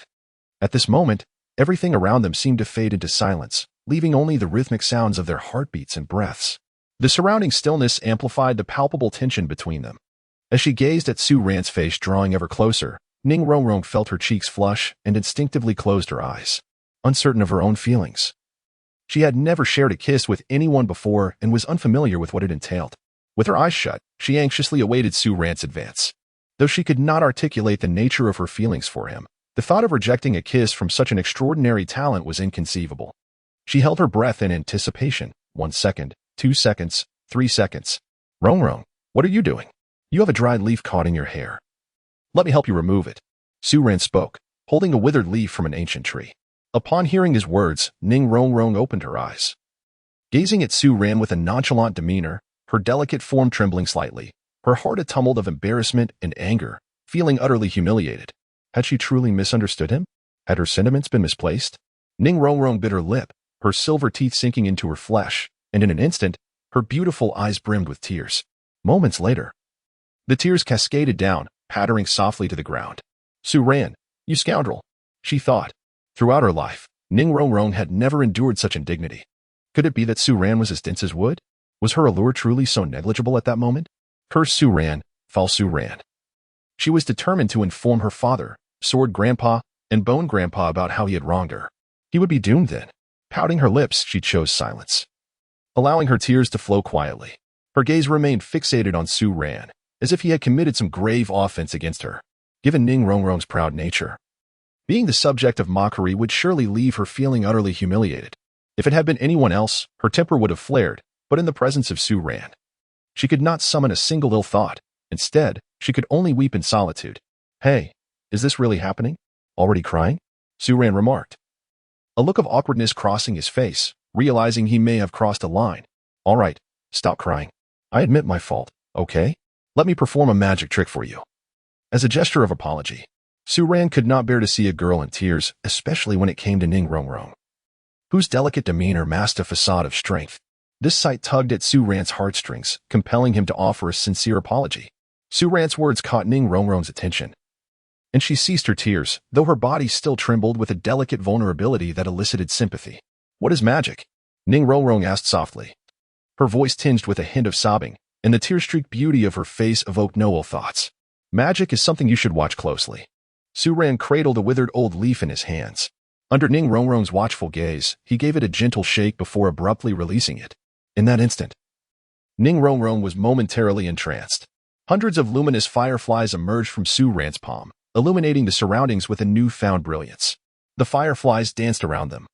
At this moment, everything around them seemed to fade into silence, leaving only the rhythmic sounds of their heartbeats and breaths. The surrounding stillness amplified the palpable tension between them. As she gazed at Su Ran's face drawing ever closer, Ning Rongrong felt her cheeks flush and instinctively closed her eyes, uncertain of her own feelings. She had never shared a kiss with anyone before and was unfamiliar with what it entailed. With her eyes shut, she anxiously awaited Su Ran's advance. Though she could not articulate the nature of her feelings for him, the thought of rejecting a kiss from such an extraordinary talent was inconceivable. She held her breath in anticipation. 1 second, 2 seconds, 3 seconds. Rongrong, what are you doing? You have a dried leaf caught in your hair. Let me help you remove it. Su Ran spoke, holding a withered leaf from an ancient tree. Upon hearing his words, Ning Rongrong opened her eyes. Gazing at Su Ran with a nonchalant demeanor, her delicate form trembling slightly, her heart a tumult of embarrassment and anger, feeling utterly humiliated. Had she truly misunderstood him? Had her sentiments been misplaced? Ning Rongrong bit her lip, her silver teeth sinking into her flesh, and in an instant, her beautiful eyes brimmed with tears. Moments later, the tears cascaded down, pattering softly to the ground. Su Ran, you scoundrel, she thought. Throughout her life, Ning Rongrong had never endured such indignity. Could it be that Su Ran was as dense as wood? Was her allure truly so negligible at that moment? Curse Su Ran, foul Su Ran. She was determined to inform her father, Sword Grandpa, and Bone Grandpa about how he had wronged her. He would be doomed then. Pouting her lips, she chose silence, allowing her tears to flow quietly. Her gaze remained fixated on Su Ran, as if he had committed some grave offense against her. Given Ning Rongrong's proud nature, being the subject of mockery would surely leave her feeling utterly humiliated. If it had been anyone else, her temper would have flared, but in the presence of Su Ran, she could not summon a single ill thought. Instead, she could only weep in solitude. Hey, is this really happening? Already crying? Su Ran remarked, a look of awkwardness crossing his face, realizing he may have crossed a line. All right, stop crying. I admit my fault, okay? Let me perform a magic trick for you. As a gesture of apology, Su Ran could not bear to see a girl in tears, especially when it came to Ning Rongrong, whose delicate demeanor masked a facade of strength. This sight tugged at Su Ran's heartstrings, compelling him to offer a sincere apology. Su Ran's words caught Ning Rongrong's attention, and she ceased her tears, though her body still trembled with a delicate vulnerability that elicited sympathy. What is magic? Ning Rongrong asked softly, her voice tinged with a hint of sobbing, and the tear-streaked beauty of her face evoked no ill thoughts. Magic is something you should watch closely. Su Ran cradled a withered old leaf in his hands. Under Ning Rongrong's watchful gaze, he gave it a gentle shake before abruptly releasing it. In that instant, Ning Rongrong was momentarily entranced. Hundreds of luminous fireflies emerged from Su Ran's palm, illuminating the surroundings with a newfound brilliance. The fireflies danced around them,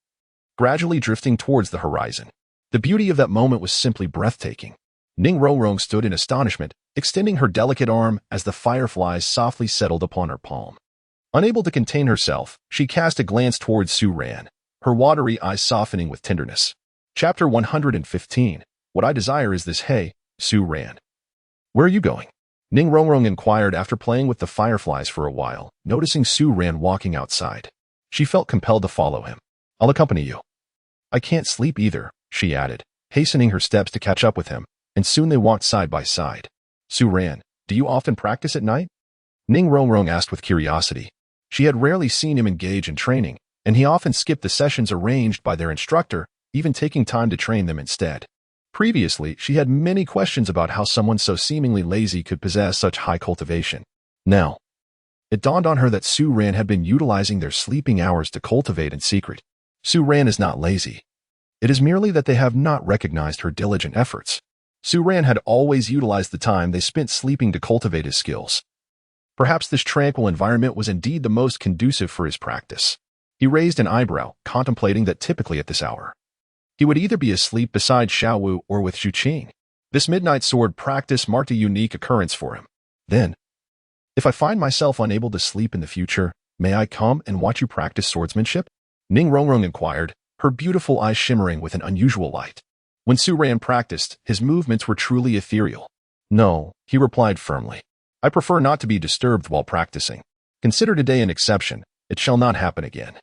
gradually drifting towards the horizon. The beauty of that moment was simply breathtaking. Ning Rongrong stood in astonishment, extending her delicate arm as the fireflies softly settled upon her palm. Unable to contain herself, she cast a glance towards Su Ran, her watery eyes softening with tenderness. Chapter 115. What I desire is this. Hey, Su Ran. Where are you going? Ning Rongrong inquired after playing with the fireflies for a while, noticing Su Ran walking outside. She felt compelled to follow him. I'll accompany you. I can't sleep either, she added, hastening her steps to catch up with him, and soon they walked side by side. Su Ran, do you often practice at night? Ning Rongrong asked with curiosity. She had rarely seen him engage in training, and he often skipped the sessions arranged by their instructor, even taking time to train them instead. Previously, she had many questions about how someone so seemingly lazy could possess such high cultivation. Now, it dawned on her that Su Ran had been utilizing their sleeping hours to cultivate in secret. Su Ran is not lazy. It is merely that they have not recognized her diligent efforts. Su Ran had always utilized the time they spent sleeping to cultivate his skills. Perhaps this tranquil environment was indeed the most conducive for his practice. He raised an eyebrow, contemplating that typically at this hour, he would either be asleep beside Xiao Wu or with Zhu Zhuqing. This midnight sword practice marked a unique occurrence for him. Then, if I find myself unable to sleep in the future, may I come and watch you practice swordsmanship? Ning Rongrong inquired, her beautiful eyes shimmering with an unusual light. When Su Ran practiced, his movements were truly ethereal. No, he replied firmly. I prefer not to be disturbed while practicing. Consider today an exception. It shall not happen again.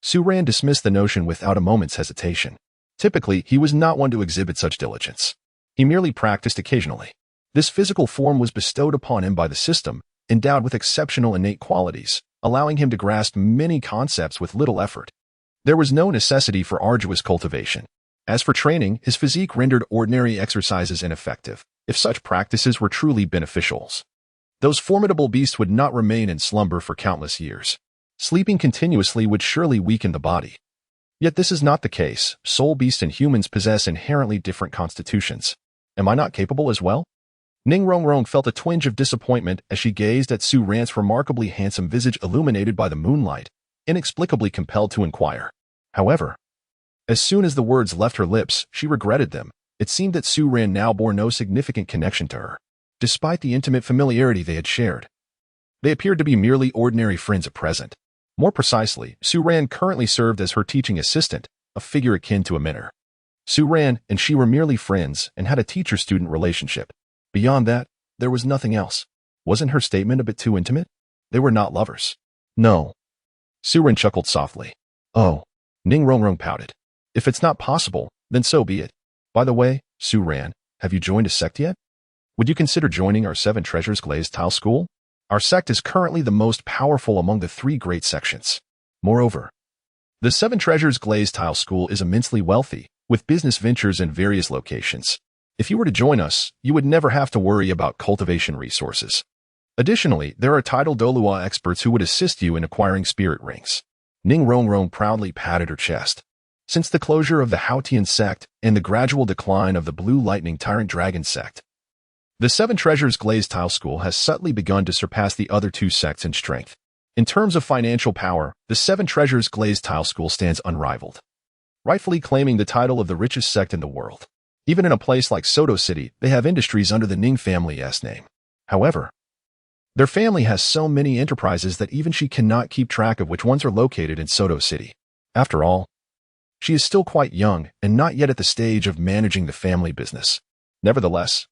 Su Ran dismissed the notion without a moment's hesitation. Typically, he was not one to exhibit such diligence. He merely practiced occasionally. This physical form was bestowed upon him by the system, endowed with exceptional innate qualities, allowing him to grasp many concepts with little effort. There was no necessity for arduous cultivation. As for training, his physique rendered ordinary exercises ineffective, if such practices were truly beneficial. Those formidable beasts would not remain in slumber for countless years. Sleeping continuously would surely weaken the body. Yet this is not the case. Soul beasts and humans possess inherently different constitutions. Am I not capable as well? Ning Rongrong felt a twinge of disappointment as she gazed at Su Ran's remarkably handsome visage illuminated by the moonlight, inexplicably compelled to inquire. However, as soon as the words left her lips, she regretted them. It seemed that Su Ran now bore no significant connection to her, despite the intimate familiarity they had shared. They appeared to be merely ordinary friends at present. More precisely, Su Ran currently served as her teaching assistant, a figure akin to a mentor. Su Ran and she were merely friends and had a teacher-student relationship. Beyond that, there was nothing else. Wasn't her statement a bit too intimate? They were not lovers. No. Su Ran chuckled softly. Oh. Ning Rongrong pouted. If it's not possible, then so be it. By the way, Su Ran, have you joined a sect yet? Would you consider joining our Seven Treasures Glazed Tile School? Our sect is currently the most powerful among the three great sections. Moreover, the Seven Treasures Glazed Tile School is immensely wealthy, with business ventures in various locations. If you were to join us, you would never have to worry about cultivation resources. Additionally, there are titled Douluo experts who would assist you in acquiring spirit rings. Ning Rongrong proudly patted her chest. Since the closure of the Haotian sect and the gradual decline of the Blue Lightning Tyrant Dragon sect, the Seven Treasures Glazed Tile School has subtly begun to surpass the other two sects in strength. In terms of financial power, the Seven Treasures Glazed Tile School stands unrivaled, rightfully claiming the title of the richest sect in the world. Even in a place like Soto City, they have industries under the Ning family's name. However, their family has so many enterprises that even she cannot keep track of which ones are located in Soto City. After all, she is still quite young and not yet at the stage of managing the family business. Nevertheless,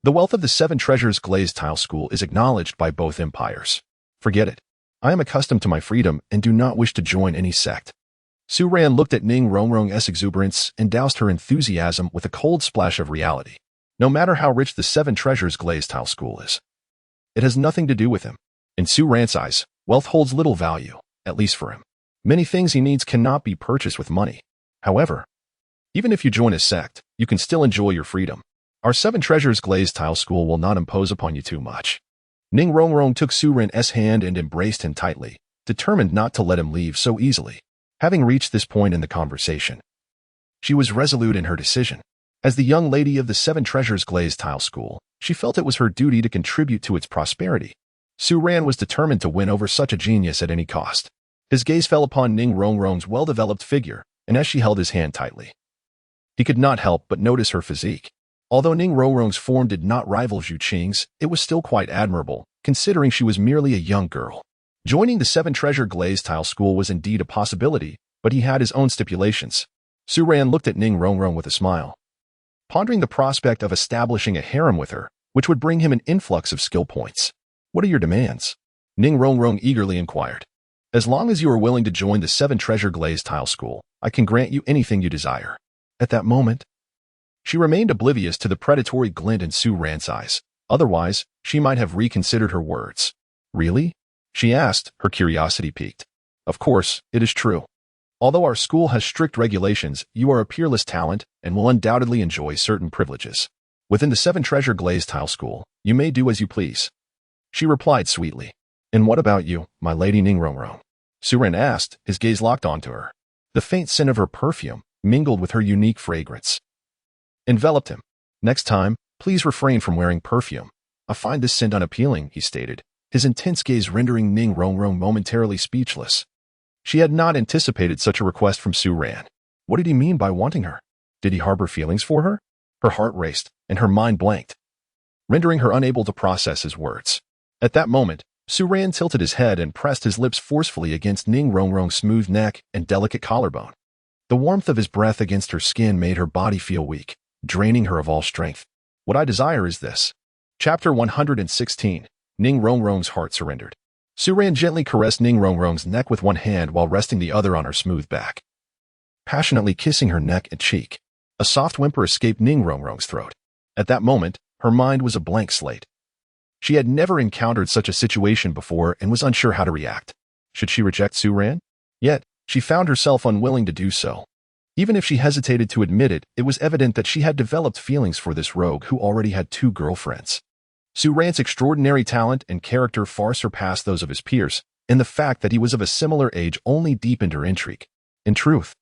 the wealth of the Seven Treasures Glazed Tile School is acknowledged by both empires. Forget it. I am accustomed to my freedom and do not wish to join any sect. Su Ran looked at Ning Rongrong's exuberance and doused her enthusiasm with a cold splash of reality. No matter how rich the Seven Treasures Glazed Tile School is, it has nothing to do with him. In Su Ran's eyes, wealth holds little value, at least for him. Many things he needs cannot be purchased with money. However, even if you join a sect, you can still enjoy your freedom. Our Seven Treasures Glazed Tile School will not impose upon you too much. Ning Rongrong took Su Ren's hand and embraced him tightly, determined not to let him leave so easily. Having reached this point in the conversation, she was resolute in her decision. As the young lady of the Seven Treasures Glazed Tile School, she felt it was her duty to contribute to its prosperity. Su Ren was determined to win over such a genius at any cost. His gaze fell upon Ning Rongrong's well-developed figure, and as she held his hand tightly, he could not help but notice her physique. Although Ning Rongrong's form did not rival Zhu Zhuqing's, it was still quite admirable, considering she was merely a young girl. Joining the Seven Treasure Glazed Tile School was indeed a possibility, but he had his own stipulations. Su Ren looked at Ning Rongrong with a smile, pondering the prospect of establishing a harem with her, which would bring him an influx of skill points. "What are your demands?" Ning Rongrong eagerly inquired. "As long as you are willing to join the Seven Treasure Glazed Tile School, I can grant you anything you desire." At that moment, she remained oblivious to the predatory glint in Su Ren's eyes. Otherwise, she might have reconsidered her words. "Really?" she asked, her curiosity piqued. "Of course, it is true. Although our school has strict regulations, you are a peerless talent and will undoubtedly enjoy certain privileges. Within the Seven Treasure Glazed Tile School, you may do as you please," she replied sweetly. "And what about you, my lady Ning Rongrong?" Su Ren asked, his gaze locked onto her. The faint scent of her perfume, mingled with her unique fragrance, enveloped him. "Next time, please refrain from wearing perfume. I find this scent unappealing," he stated, his intense gaze rendering Ning Rongrong momentarily speechless. She had not anticipated such a request from Su Ren. What did he mean by wanting her? Did he harbor feelings for her? Her heart raced, and her mind blanked, rendering her unable to process his words. At that moment, Su Ren tilted his head and pressed his lips forcefully against Ning Rongrong's smooth neck and delicate collarbone. The warmth of his breath against her skin made her body feel weak, draining her of all strength. "What I desire is this." Chapter 116. Ning Rongrong's heart surrendered. Su Ren gently caressed Ning Rongrong's neck with one hand while resting the other on her smooth back, passionately kissing her neck and cheek. A soft whimper escaped Ning Rongrong's throat. At that moment, her mind was a blank slate. She had never encountered such a situation before and was unsure how to react. Should she reject Su Ren? Yet, she found herself unwilling to do so. Even if she hesitated to admit it, it was evident that she had developed feelings for this rogue who already had 2 girlfriends. Su Ren's extraordinary talent and character far surpassed those of his peers, and the fact that he was of a similar age only deepened her intrigue. In truth,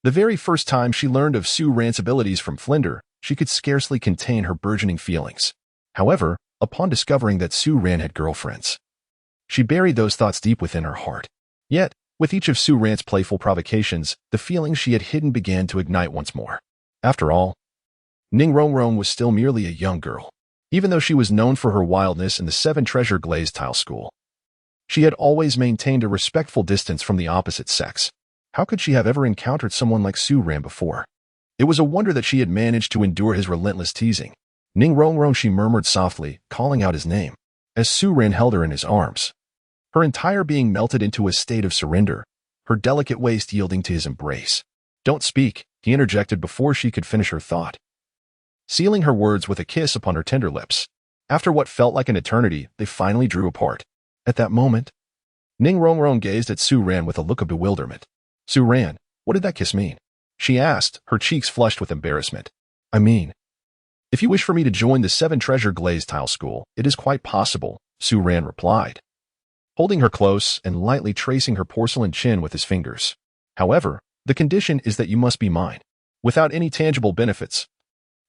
the very first time she learned of Su Ren's abilities from Flinder, she could scarcely contain her burgeoning feelings. However, upon discovering that Su Ren had girlfriends, she buried those thoughts deep within her heart. Yet, with each of Su Ren's playful provocations, the feelings she had hidden began to ignite once more. After all, Ning Rongrong was still merely a young girl. Even though she was known for her wildness in the Seven Treasure Glazed Tile School, she had always maintained a respectful distance from the opposite sex. How could she have ever encountered someone like Su Ren before? It was a wonder that she had managed to endure his relentless teasing. "Ning Rongrong," she murmured softly, calling out his name. As Su Ren held her in his arms, her entire being melted into a state of surrender, her delicate waist yielding to his embrace. "Don't speak," he interjected before she could finish her thought, sealing her words with a kiss upon her tender lips. After what felt like an eternity, they finally drew apart. At that moment, Ning Rongrong gazed at Su Ren with a look of bewilderment. "Su Ren, what did that kiss mean?" she asked, her cheeks flushed with embarrassment. "I mean, if you wish for me to join the Seven Treasure Glazed Tile School, it is quite possible," Su Ren replied, holding her close and lightly tracing her porcelain chin with his fingers. "However, the condition is that you must be mine, without any tangible benefits."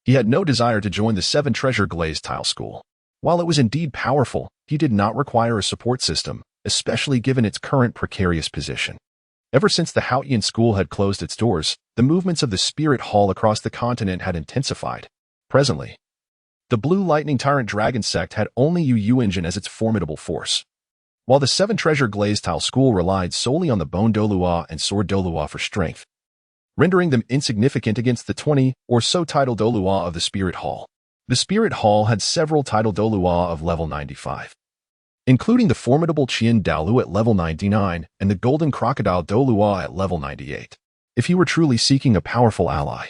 He had no desire to join the Seven Treasure Glazed Tile School. While it was indeed powerful, he did not require a support system, especially given its current precarious position. Ever since the Haotian school had closed its doors, the movements of the Spirit Hall across the continent had intensified. Presently, the Blue Lightning Tyrant Dragon sect had only Yu Engine as its formidable force, while the Seven Treasure Glazed Tile School relied solely on the Bone Douluo and Sword Douluo for strength, rendering them insignificant against the 20 or so title Douluo of the Spirit Hall. The Spirit Hall had several title Douluo of level 95, including the formidable Qian Daolu at level 99 and the Golden Crocodile Douluo at level 98. If he were truly seeking a powerful ally,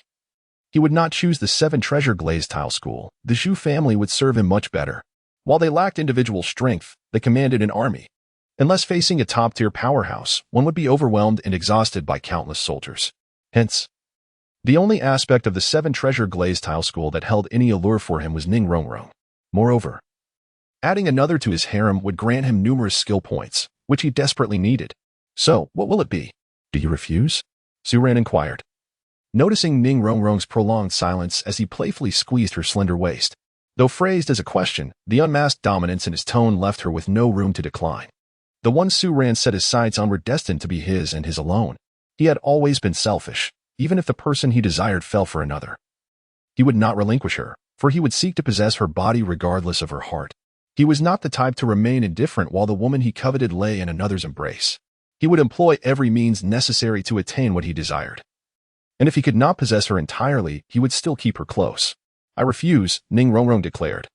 he would not choose the Seven Treasure Glazed Tile School. The Zhu family would serve him much better. While they lacked individual strength, they commanded an army. Unless facing a top-tier powerhouse, one would be overwhelmed and exhausted by countless soldiers. Hence, the only aspect of the Seven Treasure Glazed Tile School that held any allure for him was Ning Rongrong. Moreover, Adding another to his harem would grant him numerous skill points, which he desperately needed. So, what will it be? Do you refuse? Su Ran inquired, noticing Ning Rongrong's prolonged silence as he playfully squeezed her slender waist. Though phrased as a question, the unmasked dominance in his tone left her with no room to decline. The one Su Ran set his sights on were destined to be his and his alone. He had always been selfish, even if the person he desired fell for another. He would not relinquish her, for he would seek to possess her body regardless of her heart. He was not the type to remain indifferent while the woman he coveted lay in another's embrace. He would employ every means necessary to attain what he desired. And if he could not possess her entirely, he would still keep her close. I refuse, Ning Rongrong declared,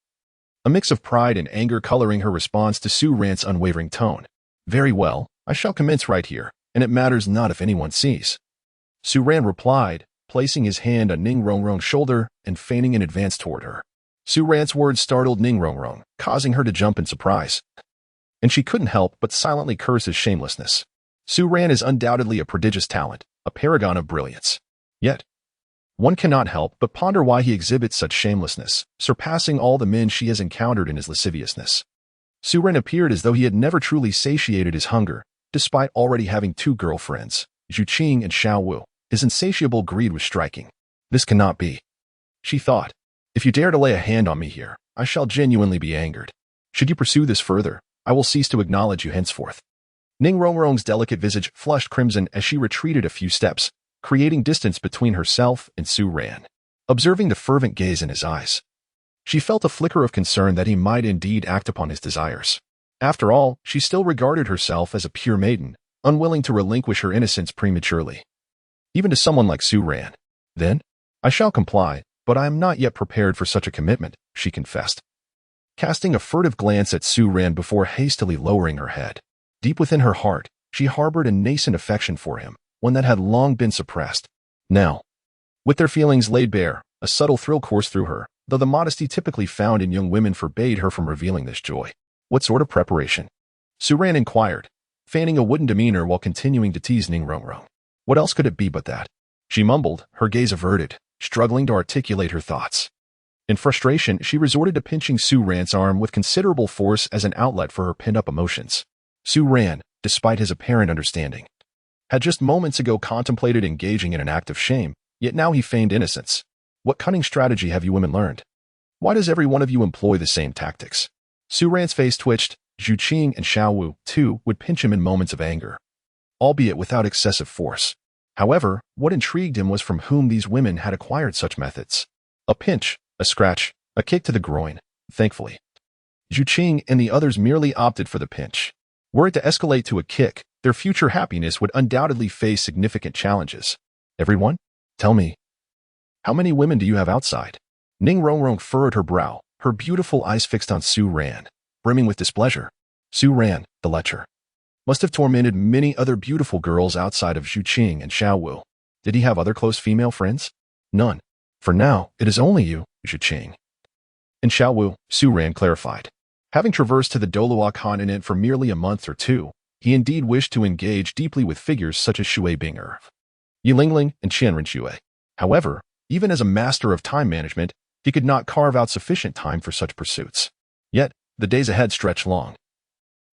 a mix of pride and anger coloring her response to Su Ran's unwavering tone. Very well, I shall commence right here, and it matters not if anyone sees. Su Ran replied, placing his hand on Ning Rongrong's shoulder and feigning an advance toward her. Su Ran's words startled Ning Rongrong, causing her to jump in surprise. And she couldn't help but silently curse his shamelessness. Su Ran is undoubtedly a prodigious talent, a paragon of brilliance. Yet, one cannot help but ponder why he exhibits such shamelessness, surpassing all the men she has encountered in his lasciviousness. Su Ran appeared as though he had never truly satiated his hunger, despite already having two girlfriends, Zhu Zhuqing and Xiao Wu. His insatiable greed was striking. This cannot be, she thought. If you dare to lay a hand on me here, I shall genuinely be angered. Should you pursue this further, I will cease to acknowledge you henceforth. Ning Rongrong's delicate visage flushed crimson as she retreated a few steps, creating distance between herself and Su Ran. Observing the fervent gaze in his eyes, she felt a flicker of concern that he might indeed act upon his desires. After all, she still regarded herself as a pure maiden, unwilling to relinquish her innocence prematurely. Even to someone like Su Ran. Then, I shall comply, but I am not yet prepared for such a commitment, she confessed, casting a furtive glance at Su Ran before hastily lowering her head. Deep within her heart, she harbored a nascent affection for him, one that had long been suppressed. Now, with their feelings laid bare, a subtle thrill coursed through her, though the modesty typically found in young women forbade her from revealing this joy. What sort of preparation? Su Ran inquired, feigning a wooden demeanor while continuing to tease Ning Rongrong. What else could it be but that? She mumbled, her gaze averted, struggling to articulate her thoughts. In frustration, she resorted to pinching Su Ran's arm with considerable force as an outlet for her pent-up emotions. Su Ran, despite his apparent understanding, had just moments ago contemplated engaging in an act of shame, yet now he feigned innocence. What cunning strategy have you women learned? Why does every one of you employ the same tactics? Su Ran's face twitched. Zhu Zhuqing and Xiao Wu, too, would pinch him in moments of anger, albeit without excessive force. However, what intrigued him was from whom these women had acquired such methods. A pinch, a scratch, a kick to the groin. Thankfully, Zhu Zhuqing and the others merely opted for the pinch. Were it to escalate to a kick, their future happiness would undoubtedly face significant challenges. Everyone, tell me, how many women do you have outside? Ning Rongrong furrowed her brow, her beautiful eyes fixed on Su Ran, brimming with displeasure. Su Ran, the lecher, must have tormented many other beautiful girls outside of Zhu Zhuqing and Xiao Wu. Did he have other close female friends? None. For now, it is only you, Zhu Zhuqing and Xiao Wu, Su Ran clarified. Having traversed to the Douluo Continent for merely a month or two, he indeed wished to engage deeply with figures such as Shui Bing'er, Yilingling, and Qianren Xue. However, even as a master of time management, he could not carve out sufficient time for such pursuits. Yet, the days ahead stretched long.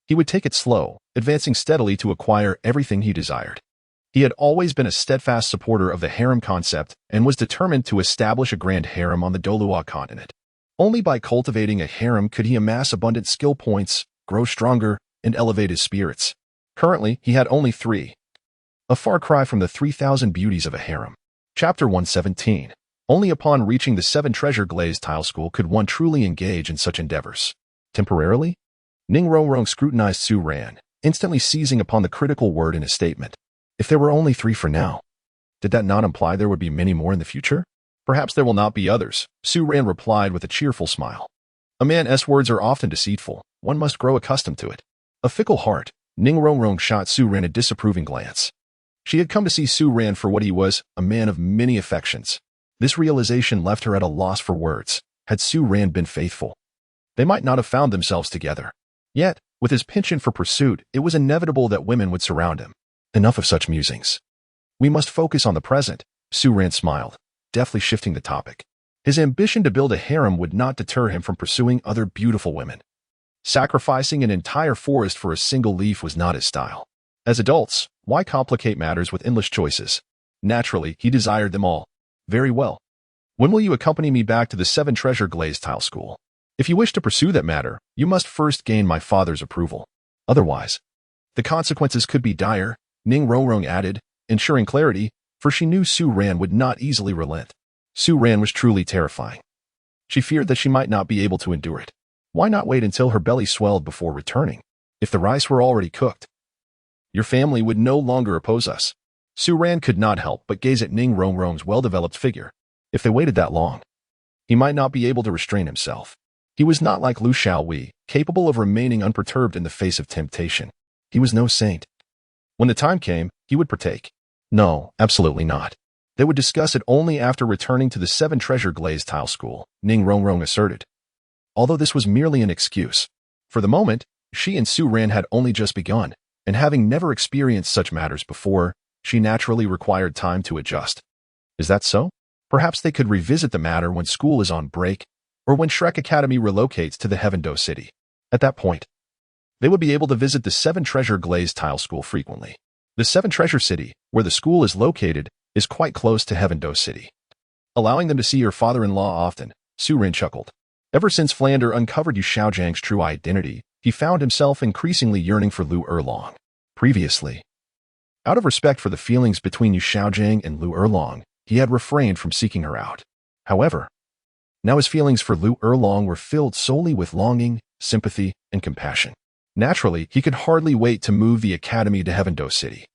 He would take it slow, advancing steadily to acquire everything he desired. He had always been a steadfast supporter of the harem concept and was determined to establish a grand harem on the Douluo Continent. Only by cultivating a harem could he amass abundant skill points, grow stronger, and elevate his spirits. Currently, he had only 3. A far cry from the 3,000 beauties of a harem. Chapter 117. Only upon reaching the 7 treasure glazed tile school could one truly engage in such endeavors. Temporarily? Ning Rongrong scrutinized Su Ran, instantly seizing upon the critical word in his statement. If there were only 3 for now, did that not imply there would be many more in the future? Perhaps there will not be others, Su Ran replied with a cheerful smile. A man's words are often deceitful. One must grow accustomed to it. A fickle heart. Ning Rongrong shot Su Ran a disapproving glance. She had come to see Su Ran for what he was, a man of many affections. This realization left her at a loss for words. Had Su Ran been faithful, they might not have found themselves together. Yet, with his penchant for pursuit, it was inevitable that women would surround him. Enough of such musings. We must focus on the present, Su Ran smiled, deftly shifting the topic. His ambition to build a harem would not deter him from pursuing other beautiful women. Sacrificing an entire forest for a single leaf was not his style. As adults, why complicate matters with endless choices? Naturally, he desired them all. Very well. When will you accompany me back to the Seven Treasure Glazed Tile School? If you wish to pursue that matter, you must first gain my father's approval. Otherwise, the consequences could be dire, Ning Rongrong added, ensuring clarity, for she knew Su Ran would not easily relent. Su Ran was truly terrifying. She feared that she might not be able to endure it. Why not wait until her belly swelled before returning? If the rice were already cooked, your family would no longer oppose us. Su Ran could not help but gaze at Ning Rongrong's well-developed figure. If they waited that long, he might not be able to restrain himself. He was not like Lu Xiaowei, capable of remaining unperturbed in the face of temptation. He was no saint. When the time came, he would partake. No, absolutely not. They would discuss it only after returning to the Seven Treasure Glazed Tile School, Ning Rongrong asserted. Although this was merely an excuse. For the moment, she and Su Ran had only just begun, and having never experienced such matters before, she naturally required time to adjust. Is that so? Perhaps they could revisit the matter when school is on break, or when Shrek Academy relocates to the Heavendo City. At that point, they would be able to visit the Seven Treasure Glazed Tile School frequently. The Seven Treasure City, where the school is located, is quite close to Heavendo City. Allowing them to see her father-in-law often, Su Ran chuckled. Ever since Flander uncovered Xiao Gang's true identity, he found himself increasingly yearning for Lu Erlong. Previously, out of respect for the feelings between Xiao Gang and Lu Erlong, he had refrained from seeking her out. However, now his feelings for Lu Erlong were filled solely with longing, sympathy, and compassion. Naturally, he could hardly wait to move the academy to Heavendo City.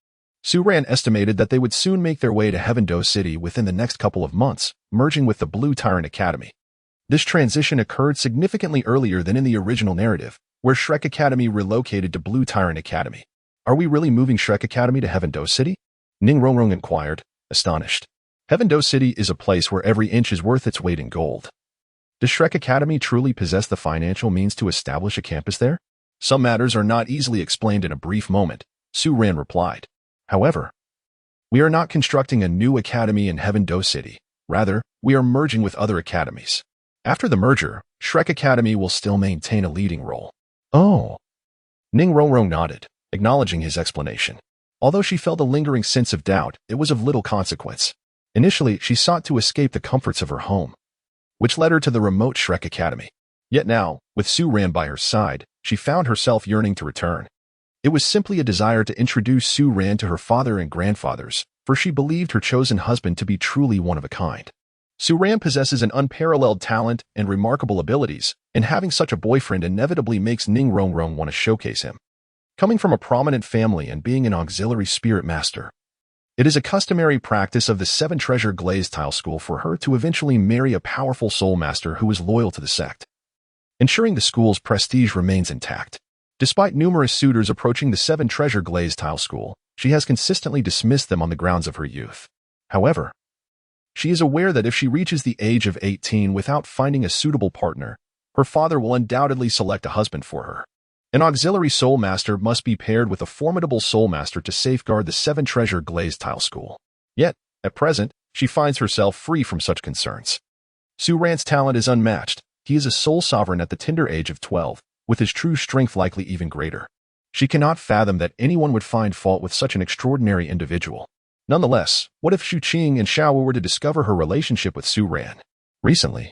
Su Ran estimated that they would soon make their way to Heavendo City within the next couple of months, merging with the Blue Tyrant Academy. This transition occurred significantly earlier than in the original narrative, where Shrek Academy relocated to Blue Tyrant Academy. Are we really moving Shrek Academy to Heavendo City? Ning Rongrong inquired, astonished. Heavendo City is a place where every inch is worth its weight in gold. Does Shrek Academy truly possess the financial means to establish a campus there? Some matters are not easily explained in a brief moment, Su Ran replied. However, we are not constructing a new academy in Heavendo City. Rather, we are merging with other academies. After the merger, Shrek Academy will still maintain a leading role. Oh. Ning Rongrong nodded, acknowledging his explanation. Although she felt a lingering sense of doubt, it was of little consequence. Initially, she sought to escape the comforts of her home, which led her to the remote Shrek Academy. Yet now, with Su Ran by her side, she found herself yearning to return. It was simply a desire to introduce Su Ran to her father and grandfathers, for she believed her chosen husband to be truly one of a kind. Su Ran possesses an unparalleled talent and remarkable abilities, and having such a boyfriend inevitably makes Ning Rongrong want to showcase him. Coming from a prominent family and being an auxiliary spirit master, it is a customary practice of the Seven Treasure Glazed Tile School for her to eventually marry a powerful soul master who is loyal to the sect, ensuring the school's prestige remains intact. Despite numerous suitors approaching the Seven Treasure Glazed Tile School, she has consistently dismissed them on the grounds of her youth. However, she is aware that if she reaches the age of 18 without finding a suitable partner, her father will undoubtedly select a husband for her. An auxiliary soul master must be paired with a formidable soul master to safeguard the Seven Treasure Glazed Tile School. Yet, at present, she finds herself free from such concerns. Su Ran's talent is unmatched. He is a soul sovereign at the tender age of 12, with his true strength likely even greater. She cannot fathom that anyone would find fault with such an extraordinary individual. Nonetheless, what if Zhu Zhuqing and Xiao Wu were to discover her relationship with Su Ran? Recently,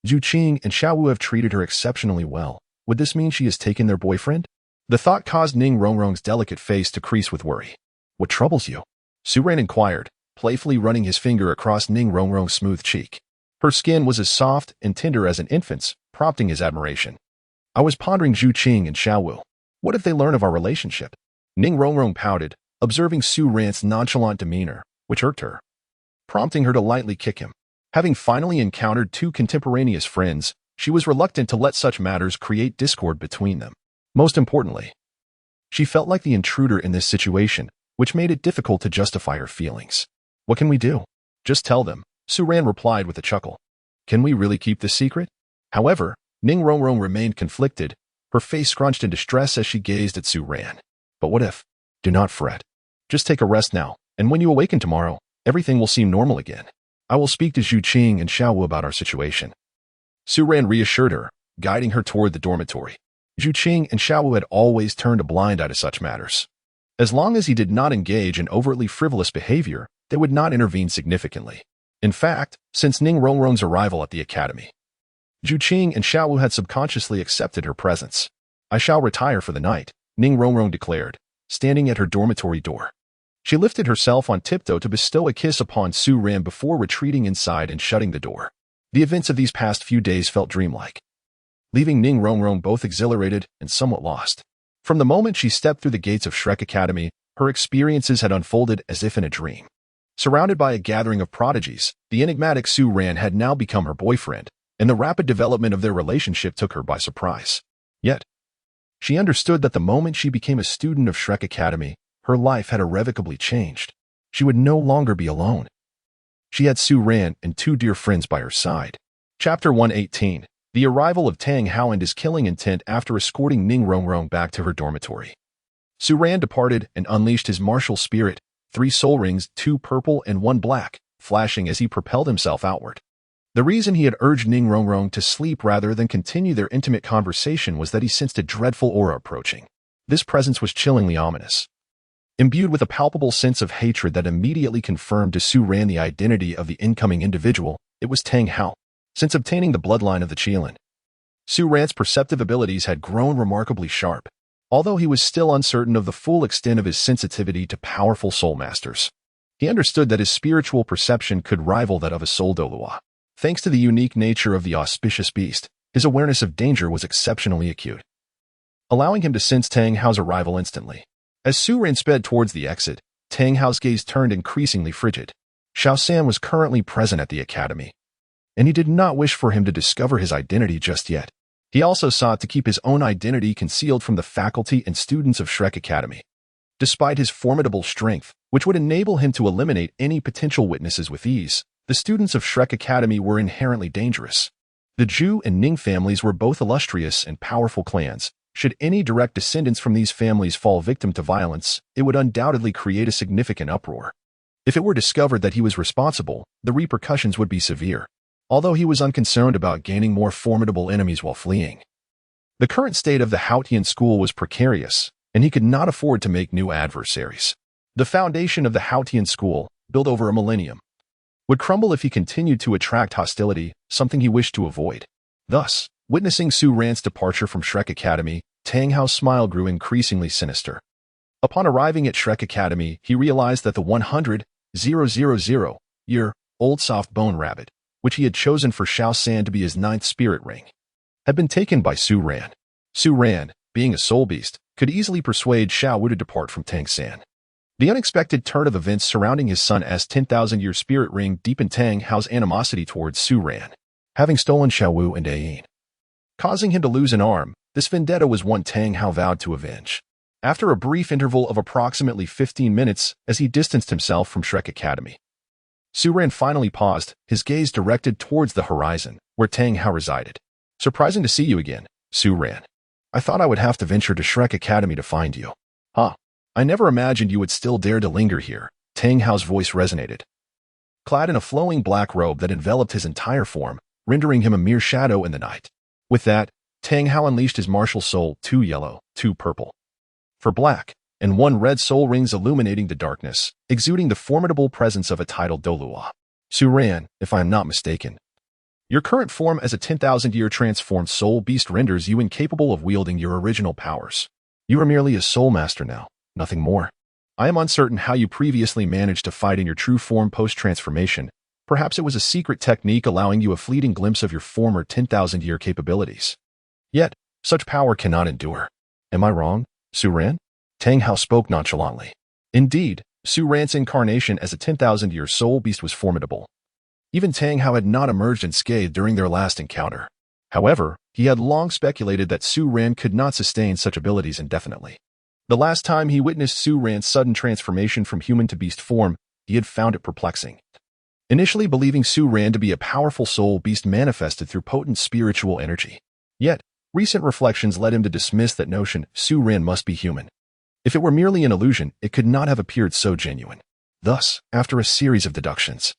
Zhu Zhuqing and Xiao Wu have treated her exceptionally well. Would this mean she has taken their boyfriend? The thought caused Ning Rongrong's delicate face to crease with worry. What troubles you? Su Ran inquired, playfully running his finger across Ning Rongrong's smooth cheek. Her skin was as soft and tender as an infant's, prompting his admiration. I was pondering Zhu Zhuqing and Xiao Wu. What if they learn of our relationship? Ning Rongrong pouted, observing Su Ran's nonchalant demeanor, which irked her, prompting her to lightly kick him. Having finally encountered two contemporaneous friends, she was reluctant to let such matters create discord between them. Most importantly, she felt like the intruder in this situation, which made it difficult to justify her feelings. What can we do? Just tell them, Su Ran replied with a chuckle. Can we really keep this secret? However, Ning Rongrong remained conflicted, her face scrunched in distress as she gazed at Su Ran. But what if? Do not fret. Just take a rest now, and when you awaken tomorrow, everything will seem normal again. I will speak to Zhu Zhuqing and Xiao Wu about our situation. Su Ran reassured her, guiding her toward the dormitory. Zhu Zhuqing and Xiao Wu had always turned a blind eye to such matters. As long as he did not engage in overtly frivolous behavior, they would not intervene significantly. In fact, since Ning Rongrong's arrival at the academy, Zhu Zhuqing and Xiao Wu had subconsciously accepted her presence. "I shall retire for the night," Ning Rongrong declared, standing at her dormitory door. She lifted herself on tiptoe to bestow a kiss upon Su Ran before retreating inside and shutting the door. The events of these past few days felt dreamlike, leaving Ning Rongrong both exhilarated and somewhat lost. From the moment she stepped through the gates of Shrek Academy, her experiences had unfolded as if in a dream. Surrounded by a gathering of prodigies, the enigmatic Su Ran had now become her boyfriend, and the rapid development of their relationship took her by surprise. Yet, she understood that the moment she became a student of Shrek Academy, her life had irrevocably changed. She would no longer be alone. She had Su Ran and two dear friends by her side. Chapter 118. The arrival of Tang Hao and his killing intent after escorting Ning Rongrong back to her dormitory. Su Ran departed and unleashed his martial spirit, 3 soul rings, 2 purple and 1 black, flashing as he propelled himself outward. The reason he had urged Ning Rongrong to sleep rather than continue their intimate conversation was that he sensed a dreadful aura approaching. This presence was chillingly ominous. Imbued with a palpable sense of hatred that immediately confirmed to Su Ran the identity of the incoming individual, it was Tang Hao. Since obtaining the bloodline of the Qilin, Su Ran's perceptive abilities had grown remarkably sharp, although he was still uncertain of the full extent of his sensitivity to powerful soul masters. He understood that his spiritual perception could rival that of a soul Douluo. Thanks to the unique nature of the auspicious beast, his awareness of danger was exceptionally acute, allowing him to sense Tang Hao's arrival instantly. As Su Ran sped towards the exit, Tang Hao's gaze turned increasingly frigid. Xiao San was currently present at the academy, and he did not wish for him to discover his identity just yet. He also sought to keep his own identity concealed from the faculty and students of Shrek Academy. Despite his formidable strength, which would enable him to eliminate any potential witnesses with ease, the students of Shrek Academy were inherently dangerous. The Zhu and Ning families were both illustrious and powerful clans. Should any direct descendants from these families fall victim to violence, it would undoubtedly create a significant uproar. If it were discovered that he was responsible, the repercussions would be severe, although he was unconcerned about gaining more formidable enemies while fleeing. The current state of the Haotian school was precarious, and he could not afford to make new adversaries. The foundation of the Haotian school, built over a millennium, would crumble if he continued to attract hostility, something he wished to avoid. Thus, witnessing Su Ran's departure from Shrek Academy, Tang Hao's smile grew increasingly sinister. Upon arriving at Shrek Academy, he realized that the 100,000-year-old soft bone rabbit, which he had chosen for Xiao San to be his 9th spirit ring, had been taken by Su Ran. Su Ran, being a soul beast, could easily persuade Xiao Wu to depart from Tang San. The unexpected turn of events surrounding his son's 10,000-year spirit ring deepened Tang Hao's animosity towards Su Ran, having stolen Xiao Wu and Ayin, causing him to lose an arm. This vendetta was one Tang Hao vowed to avenge. After a brief interval of approximately 15 minutes as he distanced himself from Shrek Academy, Su Ran finally paused, his gaze directed towards the horizon, where Tang Hao resided. "Surprising to see you again, Su Ran. I thought I would have to venture to Shrek Academy to find you." "Huh. I never imagined you would still dare to linger here," Tang Hao's voice resonated. Clad in a flowing black robe that enveloped his entire form, rendering him a mere shadow in the night. With that, Tang Hao unleashed his martial soul, 2 yellow, 2 purple, for black, and 1 red soul rings illuminating the darkness, exuding the formidable presence of a titled Douluo. "Su Ran, if I am not mistaken, your current form as a 10,000-year transformed soul beast renders you incapable of wielding your original powers. You are merely a soul master now, nothing more. I am uncertain how you previously managed to fight in your true form post-transformation. Perhaps it was a secret technique allowing you a fleeting glimpse of your former 10,000-year capabilities. Yet, such power cannot endure. Am I wrong, Su Ran?" Tang Hao spoke nonchalantly. Indeed, Su Ran's incarnation as a 10,000-year soul beast was formidable. Even Tang Hao had not emerged unscathed during their last encounter. However, he had long speculated that Su Ran could not sustain such abilities indefinitely. The last time he witnessed Su Ran's sudden transformation from human to beast form, he had found it perplexing. Initially believing Su Ran to be a powerful soul beast manifested through potent spiritual energy. Yet, recent reflections led him to dismiss that notion. Su Ran must be human. If it were merely an illusion, it could not have appeared so genuine. Thus, after a series of deductions,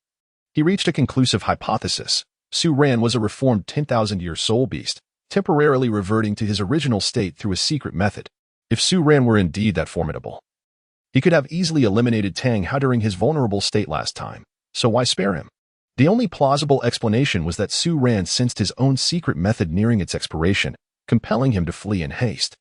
he reached a conclusive hypothesis. Su Ran was a reformed 10,000-year soul beast, temporarily reverting to his original state through a secret method. If Su Ran were indeed that formidable, he could have easily eliminated Tang Hao during his vulnerable state last time, so why spare him? The only plausible explanation was that Su Ran sensed his own secret method nearing its expiration, compelling him to flee in haste.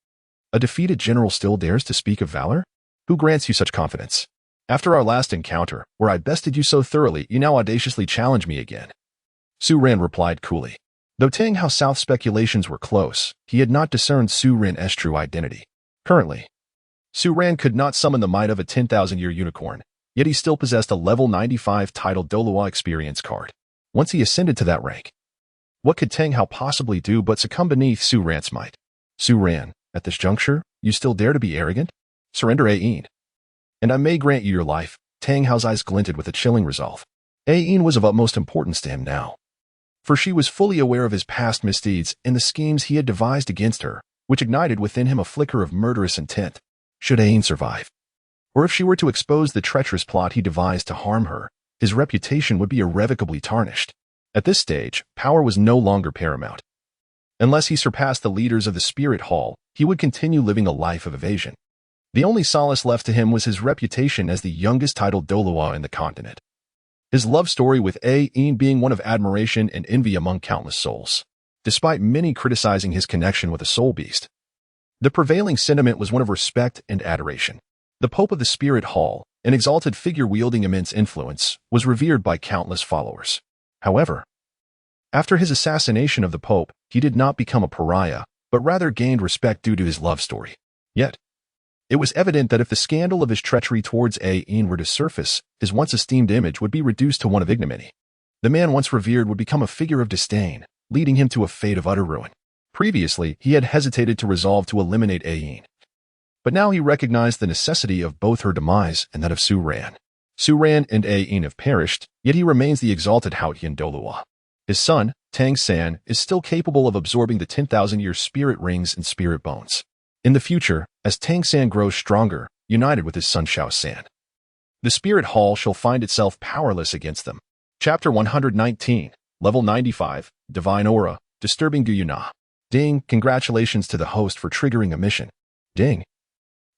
A defeated general still dares to speak of valor? Who grants you such confidence? After our last encounter, where I bested you so thoroughly, you now audaciously challenge me again. Su Ran replied coolly. Though Tang Hao South's speculations were close, he had not discerned Su Ran's true identity. Currently, Su Ran could not summon the might of a 10,000-year unicorn, yet he still possessed a level 95 titled Douluo experience card. Once he ascended to that rank, what could Tang Hao possibly do but succumb beneath Su Ran's might? Su Ran, at this juncture, you still dare to be arrogant? Surrender Ain. And I may grant you your life. Tang Hao's eyes glinted with a chilling resolve. Ain was of utmost importance to him now, for she was fully aware of his past misdeeds and the schemes he had devised against her, which ignited within him a flicker of murderous intent. Should Ain survive, or if she were to expose the treacherous plot he devised to harm her, his reputation would be irrevocably tarnished. At this stage, power was no longer paramount. Unless he surpassed the leaders of the Spirit Hall, he would continue living a life of evasion. The only solace left to him was his reputation as the youngest titled Douluo in the continent. His love story with Ain being one of admiration and envy among countless souls. Despite many criticizing his connection with a soul beast, the prevailing sentiment was one of respect and adoration. The Pope of the Spirit Hall, an exalted figure wielding immense influence, was revered by countless followers. However, after his assassination of the Pope, he did not become a pariah, but rather gained respect due to his love story. Yet, it was evident that if the scandal of his treachery towards Ain were to surface, his once esteemed image would be reduced to one of ignominy. The man once revered would become a figure of disdain, leading him to a fate of utter ruin. Previously, he had hesitated to resolve to eliminate Ain, but now he recognized the necessity of both her demise and that of Su Ran. Su Ran and Ain have perished, yet he remains the exalted Haotian Douluo. His son, Tang San, is still capable of absorbing the 10,000-year spirit rings and spirit bones. In the future, as Tang San grows stronger, united with his son Xiao San, the Spirit Hall shall find itself powerless against them. Chapter 119, Level 95, Divine Aura, Disturbing Do You Na? Ding, congratulations to the host for triggering a mission. Ding.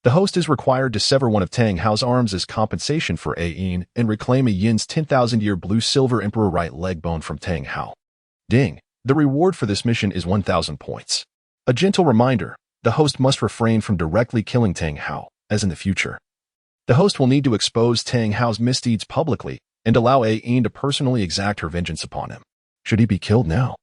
The host is required to sever one of Tang Hao's arms as compensation for Ain and reclaim a Yin's 10,000-year blue-silver emperor right leg bone from Tang Hao. Ding. The reward for this mission is 1,000 points. A gentle reminder, the host must refrain from directly killing Tang Hao, as in the future. The host will need to expose Tang Hao's misdeeds publicly and allow Ain to personally exact her vengeance upon him. Should he be killed now,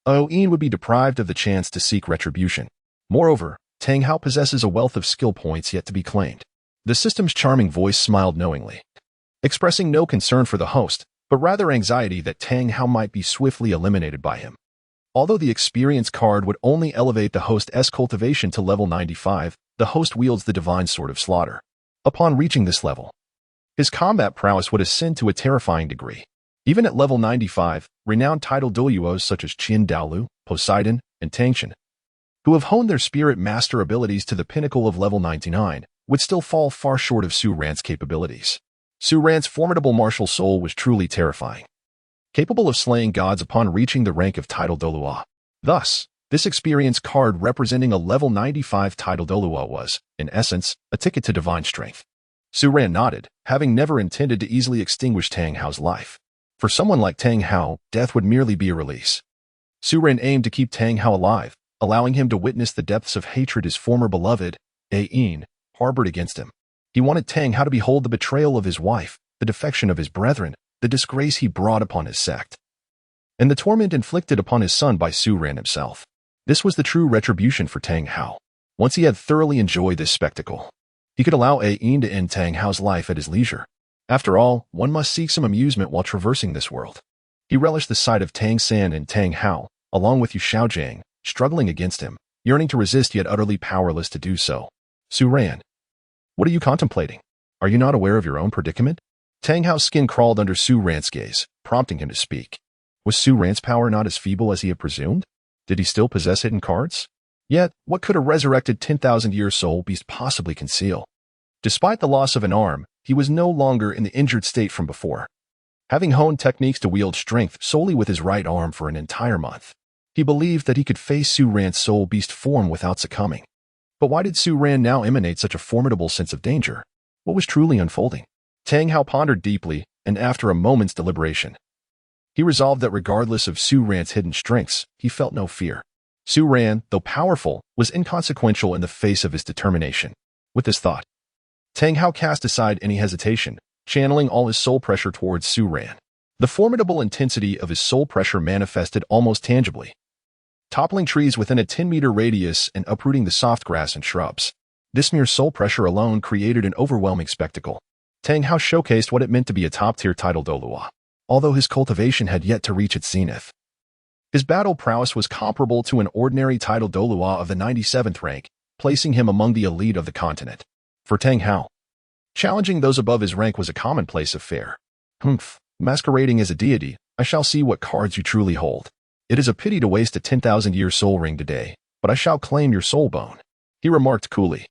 Ain would be deprived of the chance to seek retribution. Moreover, Tang Hao possesses a wealth of skill points yet to be claimed. The system's charming voice smiled knowingly, expressing no concern for the host, but rather anxiety that Tang Hao might be swiftly eliminated by him. Although the experience card would only elevate the host's cultivation to level 95, the host wields the divine sword of slaughter. Upon reaching this level, his combat prowess would ascend to a terrifying degree. Even at level 95, renowned titled Douluos such as Qin Daolu, Poseidon, and Tang Chen, who have honed their spirit master abilities to the pinnacle of level 99, would still fall far short of Su Ran's capabilities. Su Ran's formidable martial soul was truly terrifying, capable of slaying gods upon reaching the rank of titled Douluo. Thus, this experience card representing a level 95 titled Douluo was, in essence, a ticket to divine strength. Su Ran nodded, having never intended to easily extinguish Tang Hao's life. For someone like Tang Hao, death would merely be a release. Su Ran aimed to keep Tang Hao alive, allowing him to witness the depths of hatred his former beloved, Ain, harbored against him. He wanted Tang Hao to behold the betrayal of his wife, the defection of his brethren, the disgrace he brought upon his sect, and the torment inflicted upon his son by Su Ran himself. This was the true retribution for Tang Hao. Once he had thoroughly enjoyed this spectacle, he could allow Ain to end Tang Hao's life at his leisure. After all, one must seek some amusement while traversing this world. He relished the sight of Tang San and Tang Hao, along with Xiao Gang, struggling against him, yearning to resist yet utterly powerless to do so. Su Ran, what are you contemplating? Are you not aware of your own predicament? Tang Hao's skin crawled under Su Ran's gaze, prompting him to speak. Was Su Ran's power not as feeble as he had presumed? Did he still possess hidden cards? Yet, what could a resurrected 10,000-year soul beast possibly conceal? Despite the loss of an arm, he was no longer in the injured state from before, having honed techniques to wield strength solely with his right arm for an entire month. He believed that he could face Su Ran's soul beast form without succumbing. But why did Su Ran now emanate such a formidable sense of danger? What was truly unfolding? Tang Hao pondered deeply, and after a moment's deliberation, he resolved that regardless of Su Ran's hidden strengths, he felt no fear. Su Ran, though powerful, was inconsequential in the face of his determination. With this thought, Tang Hao cast aside any hesitation, channeling all his soul pressure towards Su Ran. The formidable intensity of his soul pressure manifested almost tangibly, toppling trees within a 10-meter radius and uprooting the soft grass and shrubs. This mere soul pressure alone created an overwhelming spectacle. Tang Hao showcased what it meant to be a top-tier title Douluo, although his cultivation had yet to reach its zenith. His battle prowess was comparable to an ordinary title Douluo of the 97th rank, placing him among the elite of the continent. For Tang Hao, challenging those above his rank was a commonplace affair. Masquerading as a deity, I shall see what cards you truly hold. It is a pity to waste a 10,000-year soul ring today, but I shall claim your soul bone, he remarked coolly.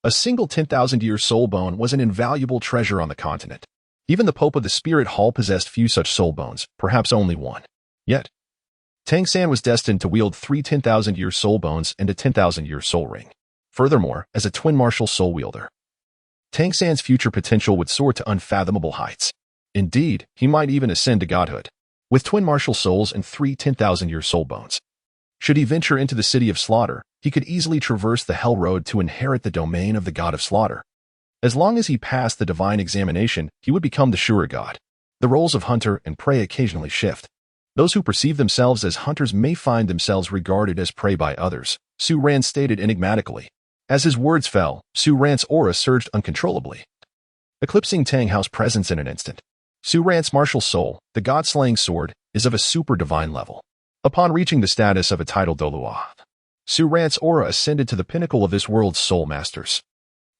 A single 10,000-year soul bone was an invaluable treasure on the continent. Even the Pope of the Spirit Hall possessed few such soul bones, perhaps only one. Yet, Tang San was destined to wield 3 10,000-year soul bones and a 10,000-year soul ring. Furthermore, as a twin martial soul wielder, Tang San's future potential would soar to unfathomable heights. Indeed, he might even ascend to godhood. With twin martial souls and 3 10,000-year soul bones, should he venture into the city of slaughter, he could easily traverse the hell road to inherit the domain of the god of slaughter. As long as he passed the divine examination, he would become the sure god. The roles of hunter and prey occasionally shift. Those who perceive themselves as hunters may find themselves regarded as prey by others, Su Ran stated enigmatically. As his words fell, Su Ran's aura surged uncontrollably, eclipsing Tang Hao's presence in an instant. Su Ran's martial soul, the god-slaying sword, is of a super-divine level. Upon reaching the status of a title Douluo, Su Ran's aura ascended to the pinnacle of this world's soul masters.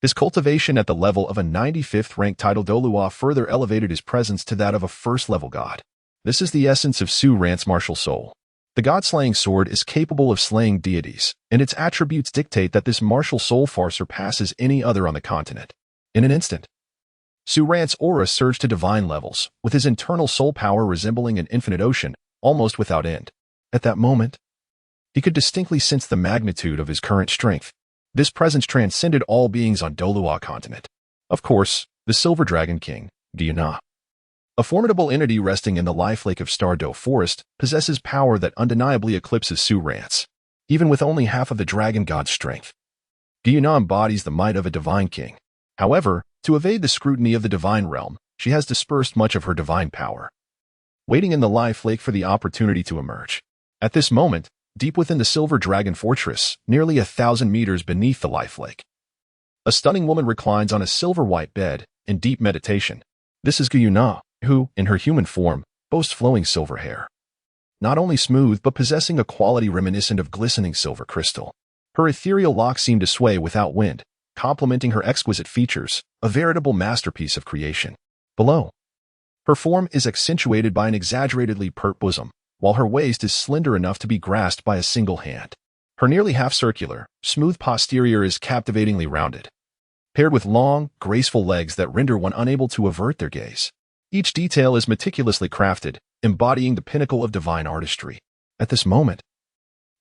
His cultivation at the level of a 95th rank title Douluo further elevated his presence to that of a first-level god. This is the essence of Su Ran's martial soul. The god-slaying sword is capable of slaying deities, and its attributes dictate that this martial soul far surpasses any other on the continent. In an instant, Su Ran's aura surged to divine levels, with his internal soul power resembling an infinite ocean, almost without end. At that moment, he could distinctly sense the magnitude of his current strength. This presence transcended all beings on Douluo Continent. Of course, the Silver Dragon King, Qilin, a formidable entity resting in the life lake of Stardo Forest, possesses power that undeniably eclipses Su Ran's, even with only half of the dragon god's strength. Qilin embodies the might of a divine king. However, to evade the scrutiny of the divine realm, she has dispersed much of her divine power, waiting in the life lake for the opportunity to emerge. At this moment, deep within the Silver Dragon Fortress, nearly 1,000 meters beneath the life lake, a stunning woman reclines on a silver-white bed, in deep meditation. This is Qilin, who, in her human form, boasts flowing silver hair. Not only smooth but possessing a quality reminiscent of glistening silver crystal. Her ethereal locks seem to sway without wind, complementing her exquisite features, a veritable masterpiece of creation. Below, her form is accentuated by an exaggeratedly pert bosom, while her waist is slender enough to be grasped by a single hand. Her nearly half-circular, smooth posterior is captivatingly rounded, paired with long, graceful legs that render one unable to avert their gaze. Each detail is meticulously crafted, embodying the pinnacle of divine artistry. At this moment,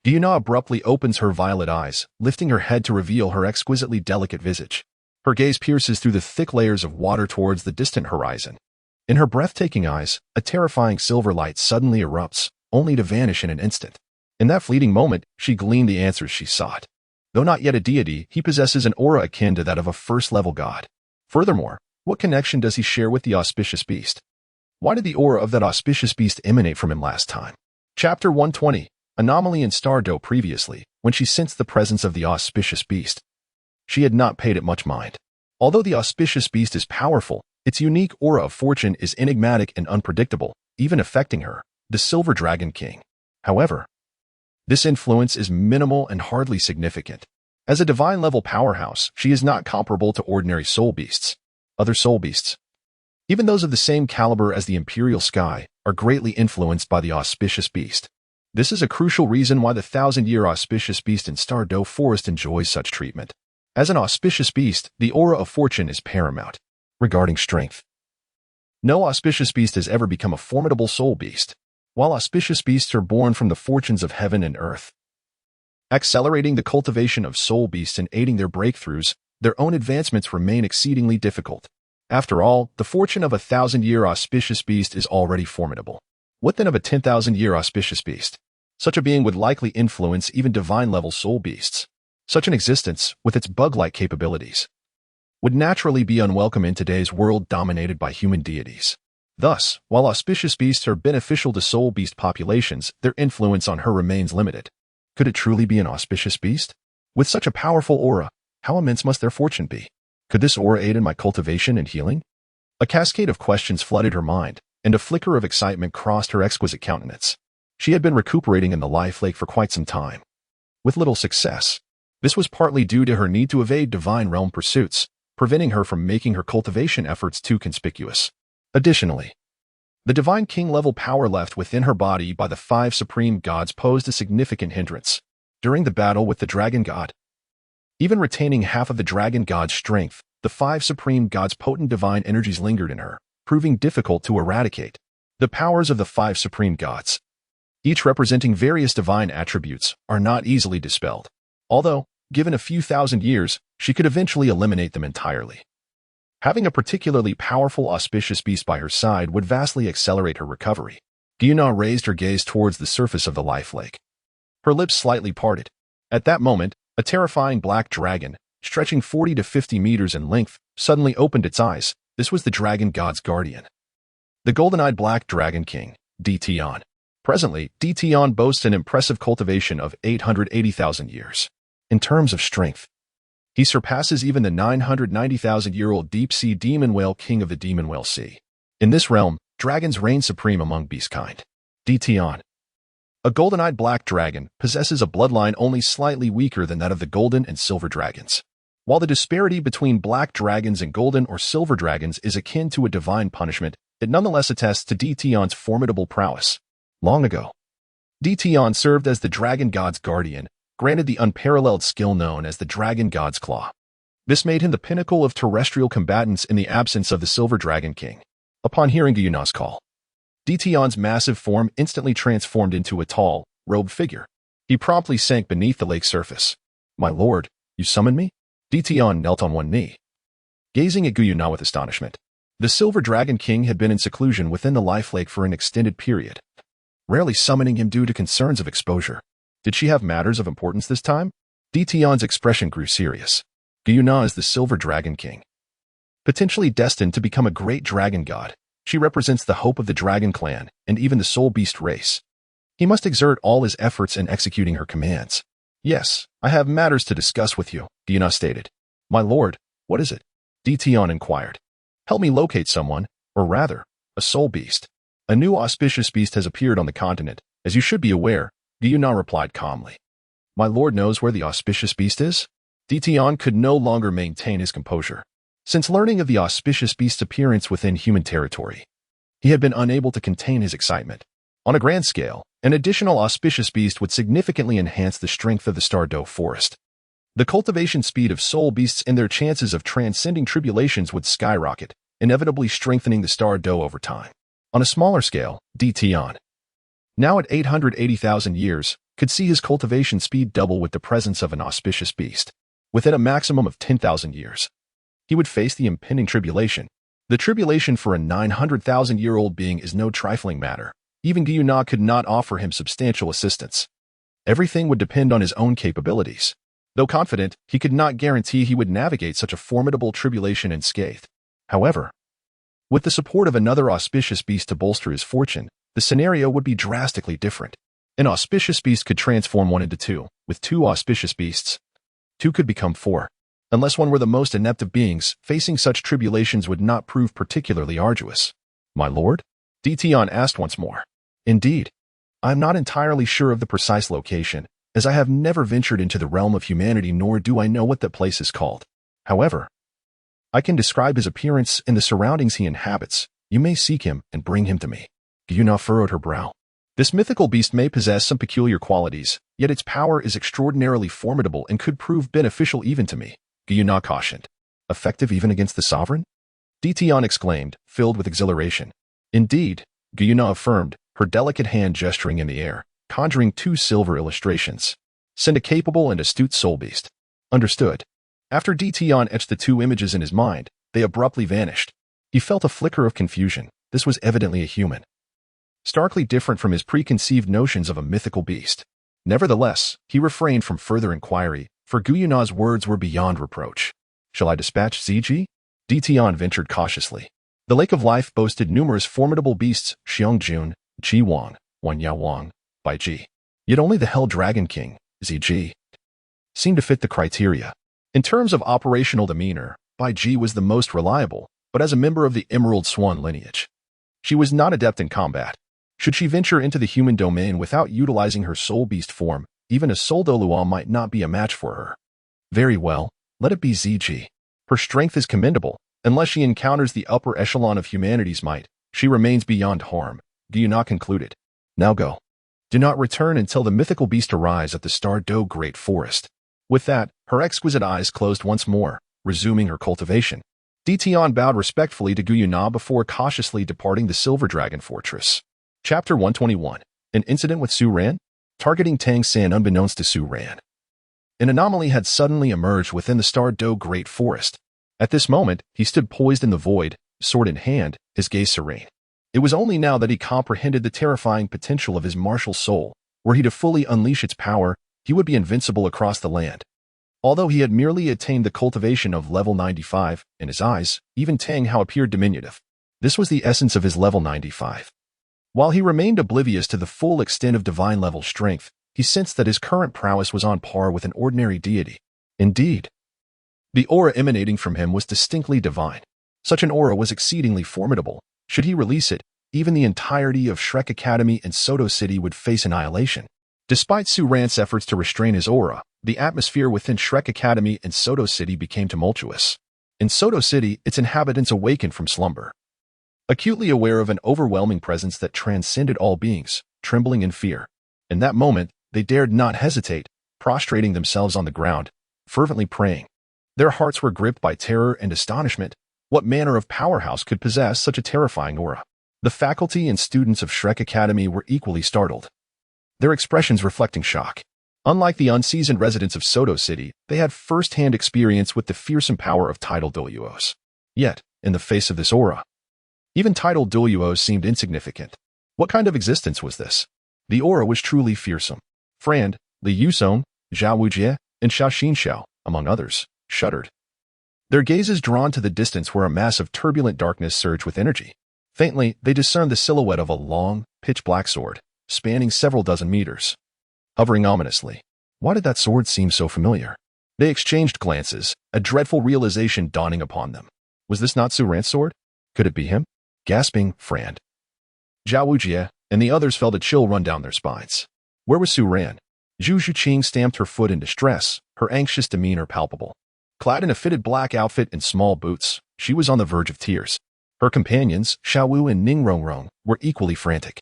Qilin abruptly opens her violet eyes, lifting her head to reveal her exquisitely delicate visage. Her gaze pierces through the thick layers of water towards the distant horizon. In her breathtaking eyes, a terrifying silver light suddenly erupts, only to vanish in an instant. In that fleeting moment, she gleaned the answers she sought. Though not yet a deity, he possesses an aura akin to that of a first-level god. Furthermore, what connection does he share with the auspicious beast? Why did the aura of that auspicious beast emanate from him last time? Chapter 120, Anomaly in Stardo. Previously, when she sensed the presence of the auspicious beast, she had not paid it much mind. Although the auspicious beast is powerful, its unique aura of fortune is enigmatic and unpredictable, even affecting her, the Silver Dragon King. However, this influence is minimal and hardly significant. As a divine-level powerhouse, she is not comparable to ordinary soul beasts. Other soul beasts, even those of the same caliber as the Imperial Sky, are greatly influenced by the auspicious beast. This is a crucial reason why the 1,000-year auspicious beast in Stardo Forest enjoys such treatment. As an auspicious beast, the aura of fortune is paramount. Regarding strength, no auspicious beast has ever become a formidable soul beast. while auspicious beasts are born from the fortunes of heaven and earth, accelerating the cultivation of soul beasts and aiding their breakthroughs, their own advancements remain exceedingly difficult. After all, the fortune of a 1,000-year auspicious beast is already formidable. What then of a 10,000-year auspicious beast? Such a being would likely influence even divine-level soul beasts. Such an existence, with its bug-like capabilities, would naturally be unwelcome in today's world dominated by human deities. Thus, while auspicious beasts are beneficial to soul beast populations, their influence on her remains limited. Could it truly be an auspicious beast? With such a powerful aura, how immense must their fortune be? Could this aura aid in my cultivation and healing? A cascade of questions flooded her mind, and a flicker of excitement crossed her exquisite countenance. She had been recuperating in the life lake for quite some time, with little success. This was partly due to her need to evade divine realm pursuits, preventing her from making her cultivation efforts too conspicuous. Additionally, the divine king-level power left within her body by the 5 supreme gods posed a significant hindrance. During the battle with the dragon god, even retaining half of the dragon god's strength, the 5 supreme gods' potent divine energies lingered in her, proving difficult to eradicate. The powers of the 5 supreme gods, each representing various divine attributes, are not easily dispelled. Although, given a few thousand years, she could eventually eliminate them entirely. Having a particularly powerful auspicious beast by her side would vastly accelerate her recovery. Qilin raised her gaze towards the surface of the life lake. Her lips slightly parted. At that moment, a terrifying black dragon, stretching 40 to 50 meters in length, suddenly opened its eyes. This was the dragon god's guardian, the golden-eyed black dragon king, Qilin. Presently, Qilin boasts an impressive cultivation of 880,000 years. In terms of strength, he surpasses even the 990,000-year-old deep-sea demon whale king of the demon whale sea. In this realm, dragons reign supreme among beastkind. Qilin, a golden-eyed black dragon, possesses a bloodline only slightly weaker than that of the golden and silver dragons. While the disparity between black dragons and golden or silver dragons is akin to a divine punishment, it nonetheless attests to Qilin's formidable prowess. Long ago, Qilin served as the dragon god's guardian, granted the unparalleled skill known as the Dragon God's Claw. This made him the pinnacle of terrestrial combatants in the absence of the Silver Dragon King. Upon hearing Qilin's call, Qilin's massive form instantly transformed into a tall, robed figure. He promptly sank beneath the lake's surface. "My lord, you summoned me?" Qilin knelt on one knee, gazing at Qilin with astonishment. The Silver Dragon King had been in seclusion within the life lake for an extended period, rarely summoning him due to concerns of exposure. Did she have matters of importance this time? Qilin's expression grew serious. Qilin is the Silver Dragon King, potentially destined to become a great dragon god. She represents the hope of the dragon clan and even the soul beast race. He must exert all his efforts in executing her commands. "Yes, I have matters to discuss with you," Qilin stated. "My lord, what is it?" Qilin inquired. "Help me locate someone, or rather, a soul beast. A new auspicious beast has appeared on the continent, as you should be aware," Qilin replied calmly. "My lord knows where the auspicious beast is?" Qilin could no longer maintain his composure. Since learning of the auspicious beast's appearance within human territory, he had been unable to contain his excitement. On a grand scale, an additional auspicious beast would significantly enhance the strength of the Douluo forest. The cultivation speed of soul beasts and their chances of transcending tribulations would skyrocket, inevitably strengthening the Douluo over time. On a smaller scale, Qilin, now at 880,000 years, could see his cultivation speed double with the presence of an auspicious beast. Within a maximum of 10,000 years, he would face the impending tribulation. The tribulation for a 900,000-year-old being is no trifling matter. Even Qilin could not offer him substantial assistance. Everything would depend on his own capabilities. Though confident, he could not guarantee he would navigate such a formidable tribulation unscathed. However, with the support of another auspicious beast to bolster his fortune, the scenario would be drastically different. An auspicious beast could transform one into two. With 2 auspicious beasts, 2 could become 4. Unless one were the most inept of beings, facing such tribulations would not prove particularly arduous. "My lord?" Qilin asked once more. "Indeed. I am not entirely sure of the precise location, as I have never ventured into the realm of humanity, nor do I know what that place is called. However, I can describe his appearance and the surroundings he inhabits. You may seek him and bring him to me." Qilin furrowed her brow. This mythical beast may possess some peculiar qualities, yet its power is extraordinarily formidable and could prove beneficial even to me, Qilin cautioned. "Effective even against the sovereign?" Qilin exclaimed, filled with exhilaration. "Indeed," Qilin affirmed, her her delicate hand gesturing in the air, conjuring two silver illustrations. Send a capable and astute soul beast. Understood. After Dtion etched the two images in his mind, they abruptly vanished. He felt a flicker of confusion. This was evidently a human, starkly different from his preconceived notions of a mythical beast. Nevertheless, he refrained from further inquiry, for Guyuna's words were beyond reproach. Shall I dispatch Ziji? Dtion ventured cautiously. The Lake of Life boasted numerous formidable beasts, Xiangjun, Ji Wang, Wan Yao Wang, Bai Ji. Yet only the Hell Dragon King, Ziji, seemed to fit the criteria. In terms of operational demeanor, Bai Ji was the most reliable, but as a member of the Emerald Swan lineage, she was not adept in combat. Should she venture into the human domain without utilizing her soul beast form, even a soul Douluo might not be a match for her. Very well, let it be Ziji. Her strength is commendable. Unless she encounters the upper echelon of humanity's might, she remains beyond harm. Guyuna concluded. Now go. Do not return until the mythical beast arrives at the Star Do Great Forest. With that, her exquisite eyes closed once more, resuming her cultivation. Dtion bowed respectfully to Guyuna before cautiously departing the Silver Dragon Fortress. Chapter 121. An incident with Su Ran? Targeting Tang San unbeknownst to Su Ran. An anomaly had suddenly emerged within the Star Do Great Forest. At this moment, he stood poised in the void, sword in hand, his gaze serene. It was only now that he comprehended the terrifying potential of his martial soul. Were he to fully unleash its power, he would be invincible across the land. Although he had merely attained the cultivation of level 95, in his eyes, even Tang Hao appeared diminutive. This was the essence of his level 95. While he remained oblivious to the full extent of divine-level strength, he sensed that his current prowess was on par with an ordinary deity. Indeed, the aura emanating from him was distinctly divine. Such an aura was exceedingly formidable. Should he release it, even the entirety of Shrek Academy and Soto City would face annihilation. Despite Su Ran's efforts to restrain his aura, the atmosphere within Shrek Academy and Soto City became tumultuous. In Soto City, its inhabitants awakened from slumber, acutely aware of an overwhelming presence that transcended all beings, trembling in fear. In that moment, they dared not hesitate, prostrating themselves on the ground, fervently praying. Their hearts were gripped by terror and astonishment. What manner of powerhouse could possess such a terrifying aura? The faculty and students of Shrek Academy were equally startled, their expressions reflecting shock. Unlike the unseasoned residents of Soto City, they had first-hand experience with the fearsome power of tidal Douluos. Yet, in the face of this aura, even tidal Douluos seemed insignificant. What kind of existence was this? The aura was truly fearsome. Frand, Li Yusong, Zhao Wujie, and Xiao Xinxiao, among others, shuddered, their gazes drawn to the distance where a mass of turbulent darkness surged with energy. Faintly, they discerned the silhouette of a long, pitch-black sword, spanning several dozen meters, hovering ominously. Why did that sword seem so familiar? They exchanged glances, a dreadful realization dawning upon them. Was this not Su Ran's sword? Could it be him? Gasping, Frand, Zhao Wujie, and the others felt a chill run down their spines. Where was Su Ran? Zhu Zhuqing stamped her foot in distress, her anxious demeanor palpable. Clad in a fitted black outfit and small boots, she was on the verge of tears. Her companions, Xiao Wu and Ning Rongrong, were equally frantic.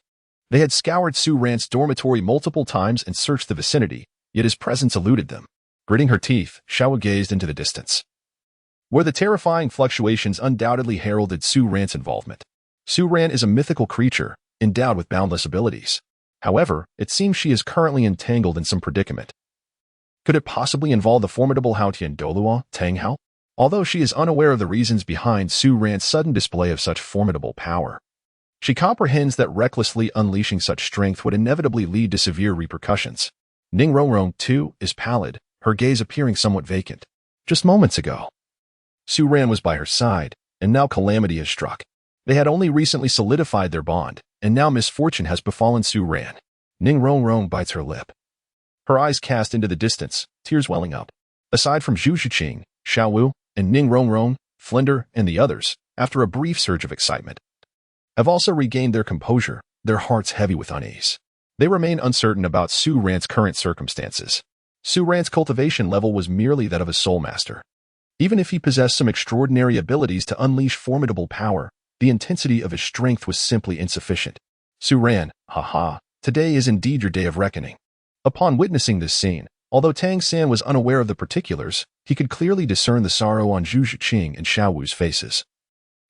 They had scoured Su Ran's dormitory multiple times and searched the vicinity, yet his presence eluded them. Gritting her teeth, Xiao Wu gazed into the distance, where the terrifying fluctuations undoubtedly heralded Su Ran's involvement. Su Ran is a mythical creature, endowed with boundless abilities. However, it seems she is currently entangled in some predicament. Could it possibly involve the formidable Haotian Douluo, Tang Hao? Although she is unaware of the reasons behind Su Ran's sudden display of such formidable power, she comprehends that recklessly unleashing such strength would inevitably lead to severe repercussions. Ning Rongrong, too, is pallid, her gaze appearing somewhat vacant. Just moments ago, Su Ran was by her side, and now calamity has struck. They had only recently solidified their bond, and now misfortune has befallen Su Ran. Ning Rongrong bites her lip, her eyes cast into the distance, tears welling up. Aside from Zhu Zhuqing, Xiao Wu, and Ning Rongrong, Flinder, and the others, after a brief surge of excitement, have also regained their composure, their hearts heavy with unease. They remain uncertain about Su Ran's current circumstances. Su Ran's cultivation level was merely that of a soul master. Even if he possessed some extraordinary abilities to unleash formidable power, the intensity of his strength was simply insufficient. Su Ran, today is indeed your day of reckoning. Upon witnessing this scene, although Tang San was unaware of the particulars, he could clearly discern the sorrow on Zhu Zhuqing and Xiao Wu's faces,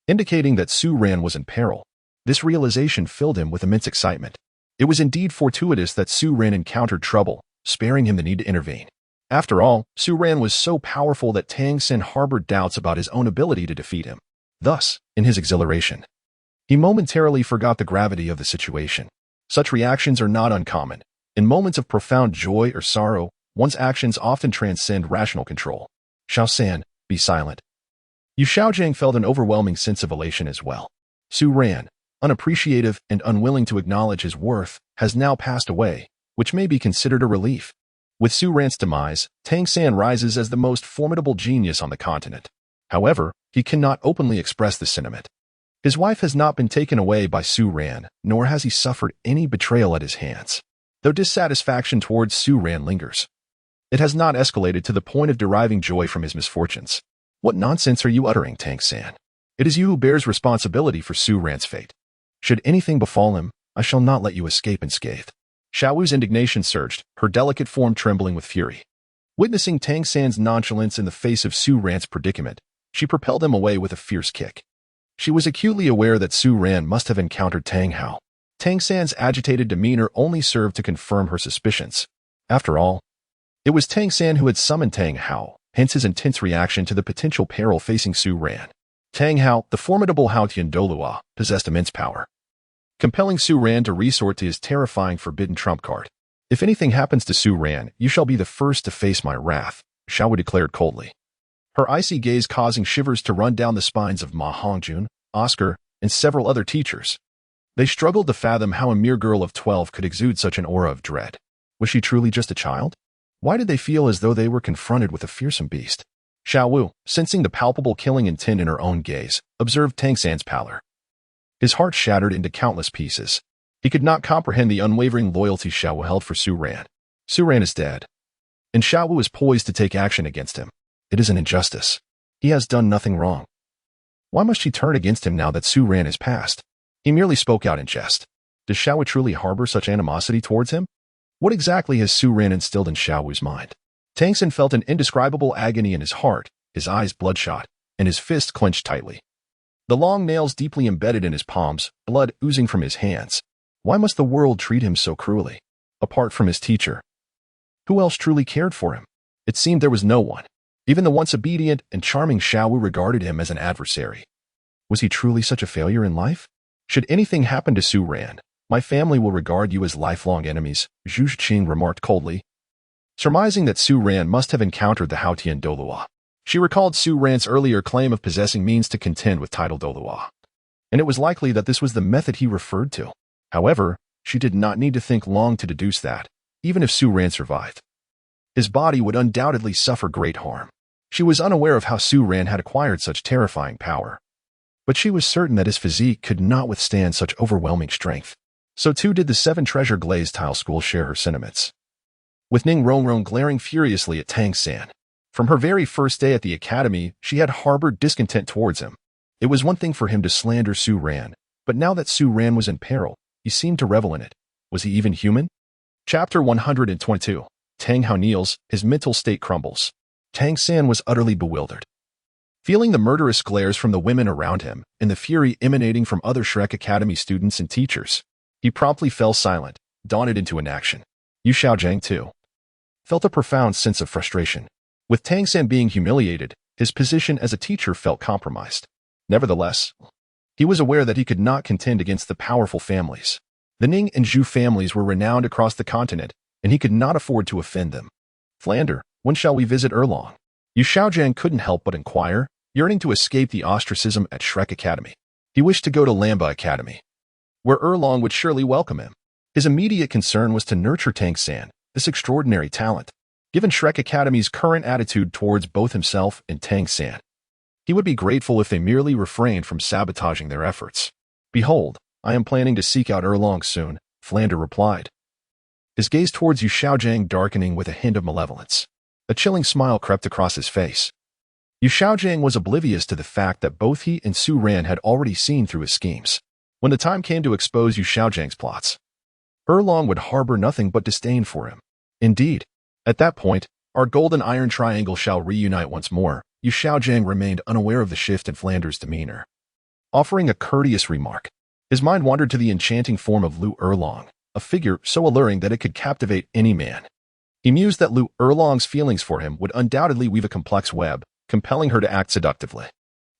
indicating that Su Ran was in peril. This realization filled him with immense excitement. It was indeed fortuitous that Su Ran encountered trouble, sparing him the need to intervene. After all, Su Ran was so powerful that Tang San harbored doubts about his own ability to defeat him. Thus, in his exhilaration, he momentarily forgot the gravity of the situation. Such reactions are not uncommon. In moments of profound joy or sorrow, one's actions often transcend rational control. Xiao San, be silent. Xiao Gang felt an overwhelming sense of elation as well. Su Ran, unappreciative and unwilling to acknowledge his worth, has now passed away, which may be considered a relief. With Su Ran's demise, Tang San rises as the most formidable genius on the continent. However, he cannot openly express this sentiment. His wife has not been taken away by Su Ran, nor has he suffered any betrayal at his hands. Though dissatisfaction towards Su Ran lingers, it has not escalated to the point of deriving joy from his misfortunes. What nonsense are you uttering, Tang San? It is you who bears responsibility for Su Ran's fate. Should anything befall him, I shall not let you escape unscathed. Xiaowu's indignation surged, her delicate form trembling with fury. Witnessing Tang San's nonchalance in the face of Su Ran's predicament, she propelled him away with a fierce kick. She was acutely aware that Su Ran must have encountered Tang Hao. Tang San's agitated demeanor only served to confirm her suspicions. After all, it was Tang San who had summoned Tang Hao, hence his intense reaction to the potential peril facing Su Ran. Tang Hao, the formidable Haotian Douluo, possessed immense power, compelling Su Ran to resort to his terrifying forbidden trump card. If anything happens to Su Ran, you shall be the first to face my wrath, Xiao declared coldly, her icy gaze causing shivers to run down the spines of Ma Hongjun, Oscar, and several other teachers. They struggled to fathom how a mere girl of 12 could exude such an aura of dread. Was she truly just a child? Why did they feel as though they were confronted with a fearsome beast? Xiaowu, sensing the palpable killing intent in her own gaze, observed Tang San's pallor. His heart shattered into countless pieces. He could not comprehend the unwavering loyalty Xiaowu held for Su Ran. Su Ran is dead, and Xiaowu is poised to take action against him. It is an injustice. He has done nothing wrong. Why must she turn against him now that Su Ran is past? He merely spoke out in jest. Does Xiaowu truly harbor such animosity towards him? What exactly has Su Ran instilled in Xiaowu's mind? Tang San felt an indescribable agony in his heart, his eyes bloodshot, and his fist clenched tightly. The long nails deeply embedded in his palms, blood oozing from his hands. Why must the world treat him so cruelly? Apart from his teacher, who else truly cared for him? It seemed there was no one. Even the once obedient and charming Xiaowu regarded him as an adversary. Was he truly such a failure in life? Should anything happen to Su Ran, my family will regard you as lifelong enemies, Zhu Zhuqing remarked coldly. Surmising that Su Ran must have encountered the Haotian Douluo, she recalled Su Ran's earlier claim of possessing means to contend with title Douluo, and it was likely that this was the method he referred to. However, she did not need to think long to deduce that, even if Su Ran survived, his body would undoubtedly suffer great harm. She was unaware of how Su Ran had acquired such terrifying power, but she was certain that his physique could not withstand such overwhelming strength. So too did the 7 Treasure Glazed Tile School share her sentiments, with Ning Rongrong glaring furiously at Tang San. From her very first day at the academy, she had harbored discontent towards him. It was one thing for him to slander Su Ran, but now that Su Ran was in peril, he seemed to revel in it. Was he even human? Chapter 122. Tang Hao kneels, his mental state crumbles. Tang San was utterly bewildered. Feeling the murderous glares from the women around him and the fury emanating from other Shrek Academy students and teachers, he promptly fell silent, daunted into inaction. Xiao Gang, too, felt a profound sense of frustration. With Tang San being humiliated, his position as a teacher felt compromised. Nevertheless, he was aware that he could not contend against the powerful families. The Ning and Zhu families were renowned across the continent, and he could not afford to offend them. Flander, when shall we visit Erlong? Xiao Gang couldn't help but inquire, yearning to escape the ostracism at Shrek Academy. He wished to go to Lamba Academy, where Erlong would surely welcome him. His immediate concern was to nurture Tang San, this extraordinary talent. Given Shrek Academy's current attitude towards both himself and Tang San, he would be grateful if they merely refrained from sabotaging their efforts. Behold, I am planning to seek out Erlong soon, Flander replied, his gaze towards Xiao Gang darkening with a hint of malevolence. A chilling smile crept across his face. Xiao Gang was oblivious to the fact that both he and Su Ran had already seen through his schemes. When the time came to expose Xiao Gang's plots, Erlong would harbor nothing but disdain for him. Indeed, at that point, our golden iron triangle shall reunite once more. Xiao Gang remained unaware of the shift in Flander's demeanor. Offering a courteous remark, His mind wandered to the enchanting form of Lu Erlong, a figure so alluring that it could captivate any man. He mused that Lu Erlong's feelings for him would undoubtedly weave a complex web, compelling her to act seductively.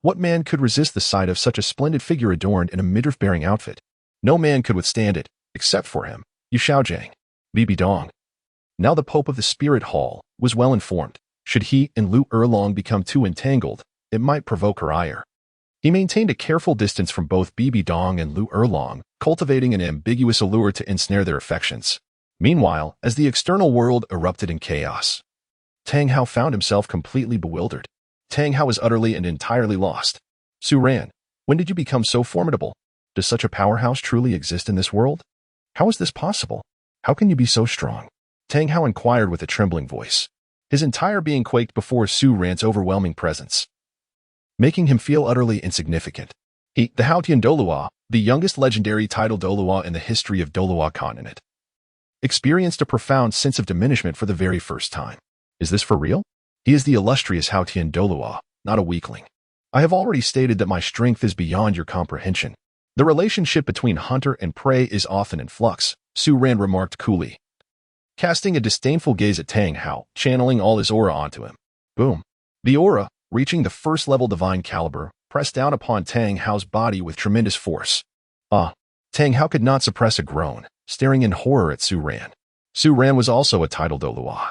What man could resist the sight of such a splendid figure adorned in a midriff-bearing outfit? No man could withstand it, except for him, Xiao Gang, Bibi Dong. Now the Pope of the Spirit Hall was well informed. Should he and Lu Erlong become too entangled, it might provoke her ire. He maintained a careful distance from both Bibi Dong and Lu Erlong, cultivating an ambiguous allure to ensnare their affections. Meanwhile, as the external world erupted in chaos, Tang Hao found himself completely bewildered. Tang Hao was utterly and entirely lost. Su Ran, when did you become so formidable? Does such a powerhouse truly exist in this world? How is this possible? How can you be so strong? Tang Hao inquired with a trembling voice. His entire being quaked before Su Ran's overwhelming presence, making him feel utterly insignificant. He, the Haotian Douluo, the youngest legendary title Douluo in the history of Douluo Continent, experienced a profound sense of diminishment for the very first time. Is this for real? He is the illustrious Haotian Douluo, not a weakling. I have already stated that my strength is beyond your comprehension. The relationship between hunter and prey is often in flux, Su Ran remarked coolly, casting a disdainful gaze at Tang Hao, channeling all his aura onto him. Boom. The aura, reaching the first-level divine caliber, pressed down upon Tang Hao's body with tremendous force. Tang Hao could not suppress a groan, staring in horror at Su Ran. Su Ran was also a title Douluo.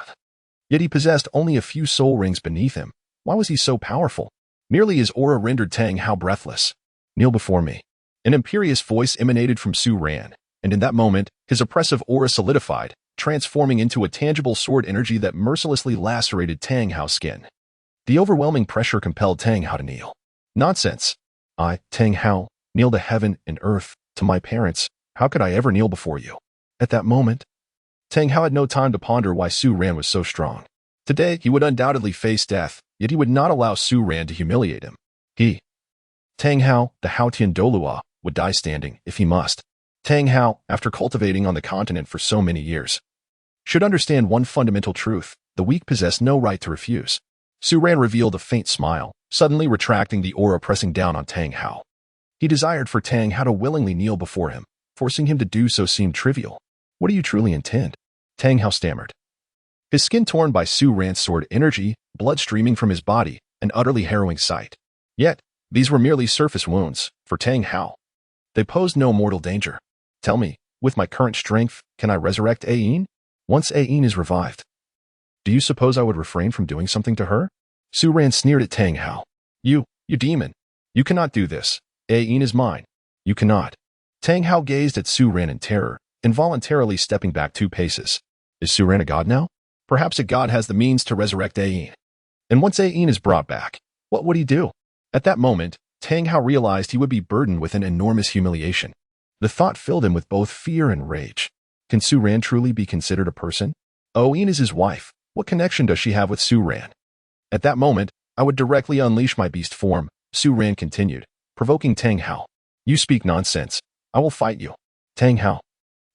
Yet he possessed only a few soul rings beneath him. Why was he so powerful? Merely his aura rendered Tang Hao breathless. Kneel before me. An imperious voice emanated from Su Ran, and in that moment, his oppressive aura solidified, transforming into a tangible sword energy that mercilessly lacerated Tang Hao's skin. The overwhelming pressure compelled Tang Hao to kneel. Nonsense. I, Tang Hao, kneel to heaven and earth, to my parents. How could I ever kneel before you? At that moment, Tang Hao had no time to ponder why Su Ran was so strong. Today, he would undoubtedly face death, yet he would not allow Su Ran to humiliate him. He, Tang Hao, the Haotian Douluo, would die standing, if he must. Tang Hao, after cultivating on the continent for so many years, should understand one fundamental truth: the weak possess no right to refuse. Su Ran revealed a faint smile, suddenly retracting the aura pressing down on Tang Hao. He desired for Tang Hao to willingly kneel before him. Forcing him to do so seemed trivial. What do you truly intend? Tang Hao stammered. His skin torn by Su Ran's sword energy, blood streaming from his body, an utterly harrowing sight. Yet, these were merely surface wounds, for Tang Hao. They posed no mortal danger. Tell me, with my current strength, can I resurrect Ayin? Once Ayin is revived, do you suppose I would refrain from doing something to her? Su Ran sneered at Tang Hao. You demon. You cannot do this. Ayin is mine. You cannot. Tang Hao gazed at Su Ran in terror, involuntarily stepping back 2 paces. Is Su Ran a god now? Perhaps a god has the means to resurrect Ayin. And once Ayin is brought back, what would he do? At that moment, Tang Hao realized he would be burdened with an enormous humiliation. The thought filled him with both fear and rage. Can Su Ran truly be considered a person? Ayin is his wife. What connection does she have with Su Ran? At that moment, I would directly unleash my beast form, Su Ran continued, provoking Tang Hao. You speak nonsense. I will fight you. Tang Hao,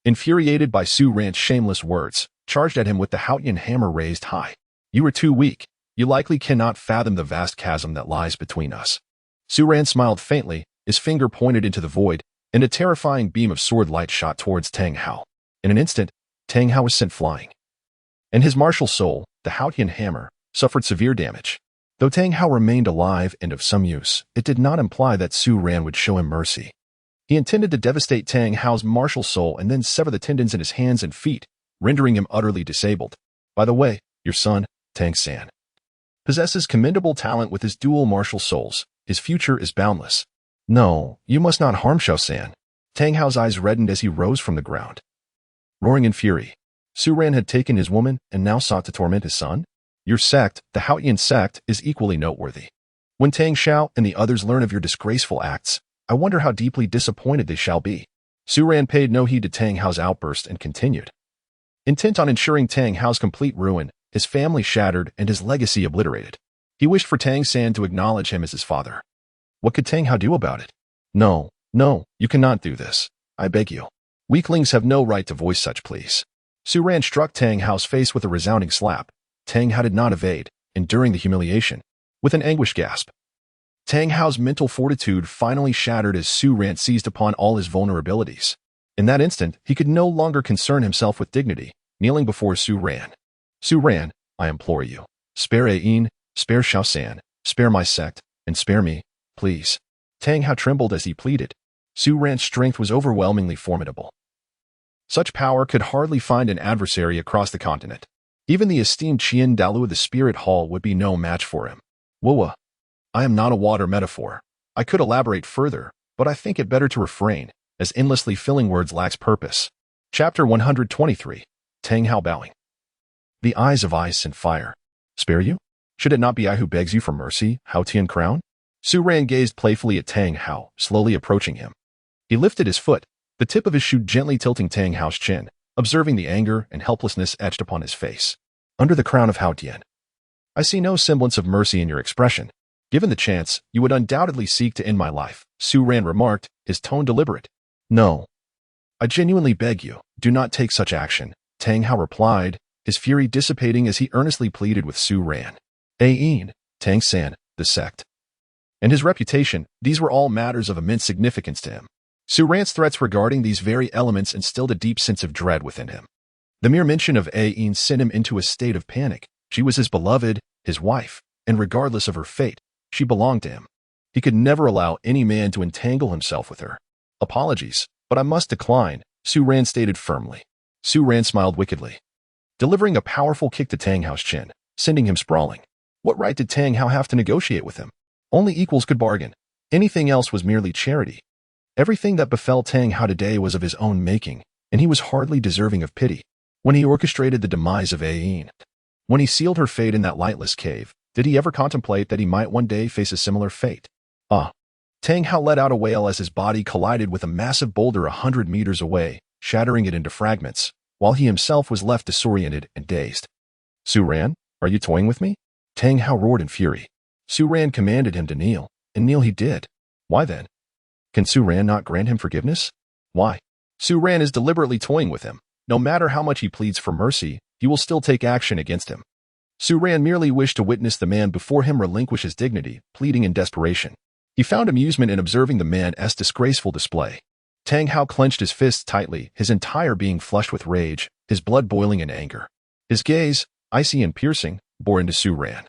infuriated by Su Ran's shameless words, charged at him with the Haotian hammer raised high. You are too weak. You likely cannot fathom the vast chasm that lies between us. Su Ran smiled faintly, his finger pointed into the void, and a terrifying beam of sword light shot towards Tang Hao. In an instant, Tang Hao was sent flying, and his martial soul, the Haotian hammer, suffered severe damage. Though Tang Hao remained alive and of some use, it did not imply that Su Ran would show him mercy. He intended to devastate Tang Hao's martial soul and then sever the tendons in his hands and feet, rendering him utterly disabled. By the way, your son, Tang San, possesses commendable talent with his dual martial souls. His future is boundless. No, you must not harm Xiao San. Tang Hao's eyes reddened as he rose from the ground. Roaring in fury, Su Ran had taken his woman and now sought to torment his son? Your sect, the Haotian sect, is equally noteworthy. When Tang Xiao and the others learn of your disgraceful acts, I wonder how deeply disappointed they shall be. Su Ran paid no heed to Tang Hao's outburst and continued, intent on ensuring Tang Hao's complete ruin, his family shattered and his legacy obliterated. He wished for Tang San to acknowledge him as his father. What could Tang Hao do about it? No, you cannot do this. I beg you. Weaklings have no right to voice such pleas. Su Ran struck Tang Hao's face with a resounding slap. Tang Hao did not evade, enduring the humiliation. With an anguished gasp, Tang Hao's mental fortitude finally shattered as Su Ran seized upon all his vulnerabilities. In that instant, he could no longer concern himself with dignity, kneeling before Su Ran. Su Ran, I implore you, spare Ain, spare Xiao San, spare my sect, and spare me, please. Tang Hao trembled as he pleaded. Su Ran's strength was overwhelmingly formidable. Such power could hardly find an adversary across the continent. Even the esteemed Qian Douluo the Spirit Hall would be no match for him. Wuwa. I am not a water metaphor. I could elaborate further, but I think it better to refrain, as endlessly filling words lacks purpose. Chapter 123. Tang Hao bowing. The eyes of ice and fire. Spare you? Should it not be I who begs you for mercy, Hao Tian Crown? Su Ran gazed playfully at Tang Hao, slowly approaching him. He lifted his foot, the tip of his shoe gently tilting Tang Hao's chin, observing the anger and helplessness etched upon his face. Under the crown of Hao Tian, I see no semblance of mercy in your expression. Given the chance, you would undoubtedly seek to end my life, Su Ran remarked, his tone deliberate. No. I genuinely beg you, do not take such action, Tang Hao replied, his fury dissipating as he earnestly pleaded with Su Ran. Ain, Tang San, the sect, and his reputation, these were all matters of immense significance to him. Su Ran's threats regarding these very elements instilled a deep sense of dread within him. The mere mention of Ain sent him into a state of panic. She was his beloved, his wife, and regardless of her fate, she belonged to him. He could never allow any man to entangle himself with her. Apologies, but I must decline, Su Ran stated firmly. Su Ran smiled wickedly, delivering a powerful kick to Tang Hao's chin, sending him sprawling. What right did Tang Hao have to negotiate with him? Only equals could bargain. Anything else was merely charity. Everything that befell Tang Hao today was of his own making, and he was hardly deserving of pity. When he orchestrated the demise of Ain, when he sealed her fate in that lightless cave, did he ever contemplate that he might one day face a similar fate? Ah! Tang Hao let out a wail as his body collided with a massive boulder 100 meters away, shattering it into fragments, while he himself was left disoriented and dazed. Su Ran, are you toying with me? Tang Hao roared in fury. Su Ran commanded him to kneel, and kneel he did. Why then? Can Su Ran not grant him forgiveness? Why? Su Ran is deliberately toying with him. No matter how much he pleads for mercy, he will still take action against him. Su Ran merely wished to witness the man before him relinquish his dignity, pleading in desperation. He found amusement in observing the man's disgraceful display. Tang Hao clenched his fists tightly, his entire being flushed with rage, his blood boiling in anger. His gaze, icy and piercing, bore into Su Ran,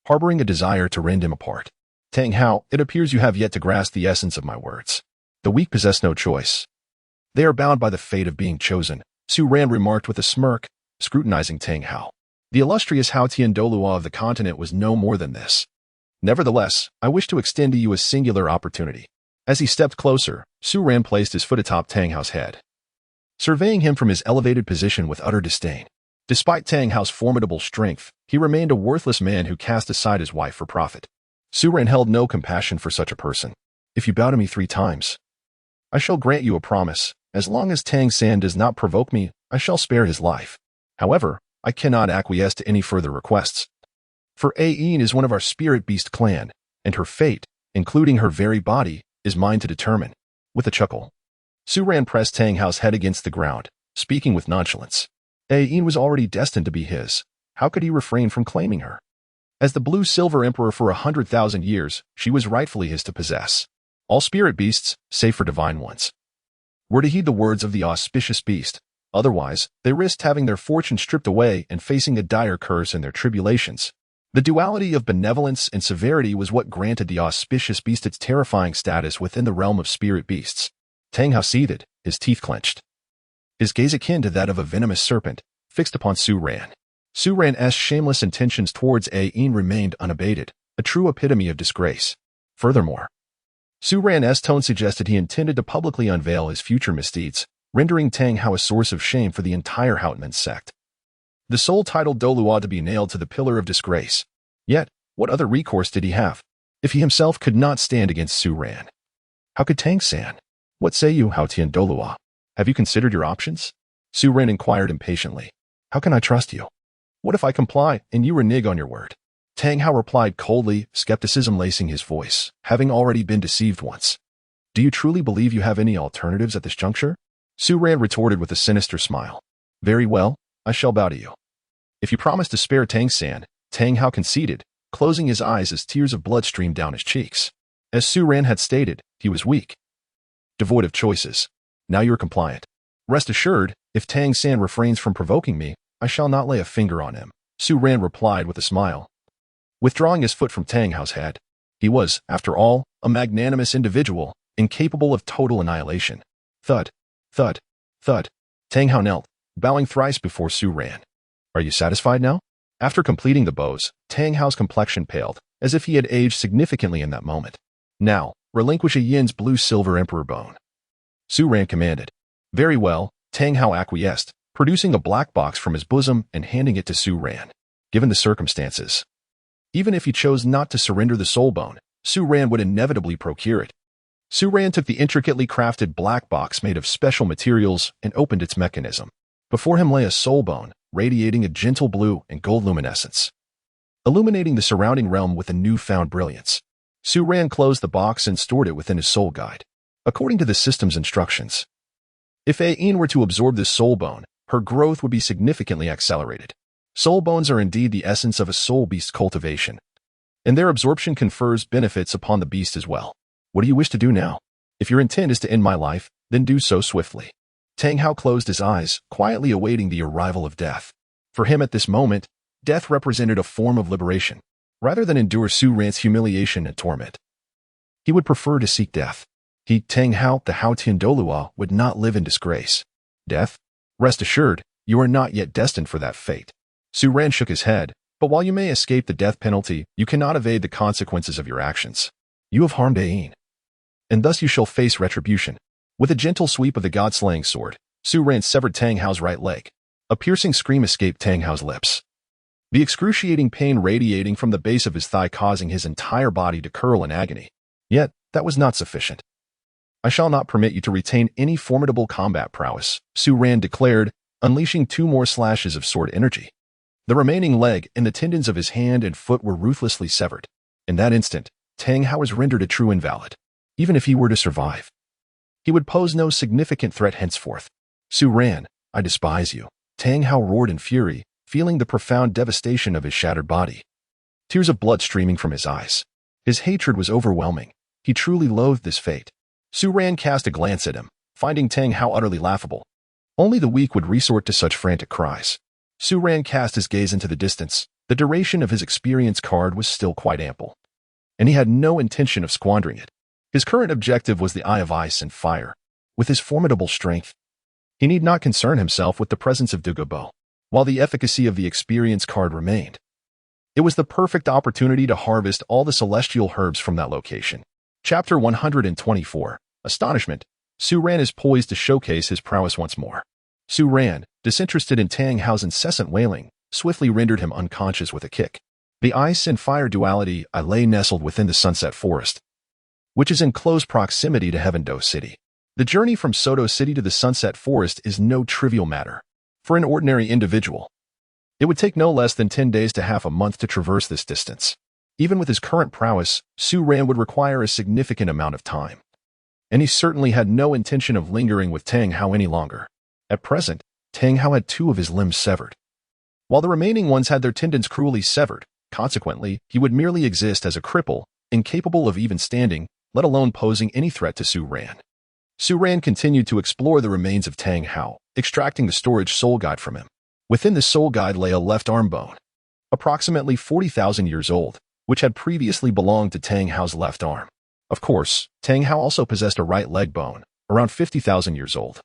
harboring a desire to rend him apart. Tang Hao, it appears you have yet to grasp the essence of my words. The weak possess no choice. They are bound by the fate of being chosen, Su Ran remarked with a smirk, scrutinizing Tang Hao. The illustrious Hao Tian Douluo of the continent was no more than this. Nevertheless, I wish to extend to you a singular opportunity. As he stepped closer, Su Ran placed his foot atop Tang Hao's head, surveying him from his elevated position with utter disdain. Despite Tang Hao's formidable strength, he remained a worthless man who cast aside his wife for profit. Su Ran held no compassion for such a person. If you bow to me 3 times, I shall grant you a promise. As long as Tang San does not provoke me, I shall spare his life. However, I cannot acquiesce to any further requests. For Ain is one of our spirit beast clan, and her fate, including her very body, is mine to determine. With a chuckle, Su Ran pressed Tang Hao's head against the ground, speaking with nonchalance. Ain was already destined to be his. How could he refrain from claiming her? As the blue-silver emperor for 100,000 years, she was rightfully his to possess. All spirit beasts, save for divine ones, were to heed the words of the auspicious beast. Otherwise, they risked having their fortune stripped away and facing a dire curse in their tribulations. The duality of benevolence and severity was what granted the auspicious beast its terrifying status within the realm of spirit beasts. Tang Hao seethed, his teeth clenched, his gaze akin to that of a venomous serpent, fixed upon Su Ran. Su Ran's shameless intentions towards Ain remained unabated, a true epitome of disgrace. Furthermore, Su Ran's tone suggested he intended to publicly unveil his future misdeeds, rendering Tang Hao a source of shame for the entire Haotian sect. The sole titled Douluo to be nailed to the pillar of disgrace. Yet, what other recourse did he have, if he himself could not stand against Su Ran? How could Tang San? What say you, Hao Tian Douluo? Have you considered your options? Su Ran inquired impatiently. How can I trust you? What if I comply and you renege on your word? Tang Hao replied coldly, skepticism lacing his voice, having already been deceived once. Do you truly believe you have any alternatives at this juncture? Su Ran retorted with a sinister smile. Very well, I shall bow to you. If you promise to spare Tang San, Tang Hao conceded, closing his eyes as tears of blood streamed down his cheeks. As Su Ran had stated, he was weak, devoid of choices. Now you are compliant. Rest assured, if Tang San refrains from provoking me, I shall not lay a finger on him, Su Ran replied with a smile. Withdrawing his foot from Tang Hao's head, he was, after all, a magnanimous individual, incapable of total annihilation. Thud, thud, thud. Tang Hao knelt, bowing thrice before Su Ran. Are you satisfied now? After completing the bows, Tang Hao's complexion paled, as if he had aged significantly in that moment. Now, relinquish a Yin's blue-silver emperor bone. Su Ran commanded. Very well, Tang Hao acquiesced, producing a black box from his bosom and handing it to Su Ran. Given the circumstances, even if he chose not to surrender the soul bone, Su Ran would inevitably procure it. Su Ran took the intricately crafted black box made of special materials and opened its mechanism. Before him lay a soul bone, radiating a gentle blue and gold luminescence, illuminating the surrounding realm with a newfound brilliance. Su Ran closed the box and stored it within his soul guide. According to the system's instructions, if A Yin were to absorb this soul bone, her growth would be significantly accelerated. Soul bones are indeed the essence of a soul beast cultivation, and their absorption confers benefits upon the beast as well. What do you wish to do now? If your intent is to end my life, then do so swiftly. Tang Hao closed his eyes, quietly awaiting the arrival of death. For him at this moment, death represented a form of liberation, rather than endure Su Ran's humiliation and torment. He would prefer to seek death. He, Tang Hao, the Hao Tian Douluo, would not live in disgrace. Death? Rest assured, you are not yet destined for that fate. Su Ran shook his head, but while you may escape the death penalty, you cannot evade the consequences of your actions. You have harmed A Yin, and thus you shall face retribution. With a gentle sweep of the god-slaying sword, Su Ran severed Tang Hao's right leg. A piercing scream escaped Tang Hao's lips, the excruciating pain radiating from the base of his thigh causing his entire body to curl in agony. Yet, that was not sufficient. I shall not permit you to retain any formidable combat prowess, Su Ran declared, unleashing 2 more slashes of sword energy. The remaining leg and the tendons of his hand and foot were ruthlessly severed. In that instant, Tang Hao was rendered a true invalid. Even if he were to survive, he would pose no significant threat henceforth. Su Ran, I despise you. Tang Hao roared in fury, feeling the profound devastation of his shattered body. Tears of blood streaming from his eyes. His hatred was overwhelming. He truly loathed this fate. Su Ran cast a glance at him, finding Tang Hao utterly laughable. Only the weak would resort to such frantic cries. Su Ran cast his gaze into the distance. The duration of his experience card was still quite ample, and he had no intention of squandering it. His current objective was the Eye of Ice and Fire. With his formidable strength, he need not concern himself with the presence of Douluo, while the efficacy of the experience card remained. It was the perfect opportunity to harvest all the celestial herbs from that location. Chapter 124. Astonishment. Su Ran is poised to showcase his prowess once more. Su Ran, disinterested in Tang Hao's incessant wailing, swiftly rendered him unconscious with a kick. The ice and fire duality lay nestled within the Sunset Forest, which is in close proximity to Heaven-Do City. The journey from Soto City to the Sunset Forest is no trivial matter. For an ordinary individual, it would take no less than 10 days to half a month to traverse this distance. Even with his current prowess, Su Ran would require a significant amount of time, and he certainly had no intention of lingering with Tang Hao any longer. At present, Tang Hao had 2 of his limbs severed, while the remaining ones had their tendons cruelly severed. Consequently, he would merely exist as a cripple, incapable of even standing, let alone posing any threat to Su Ran. Su Ran continued to explore the remains of Tang Hao, extracting the storage soul guide from him. Within the soul guide lay a left arm bone, approximately 40,000 years old, which had previously belonged to Tang Hao's left arm. Of course, Tang Hao also possessed a right leg bone, around 50,000 years old.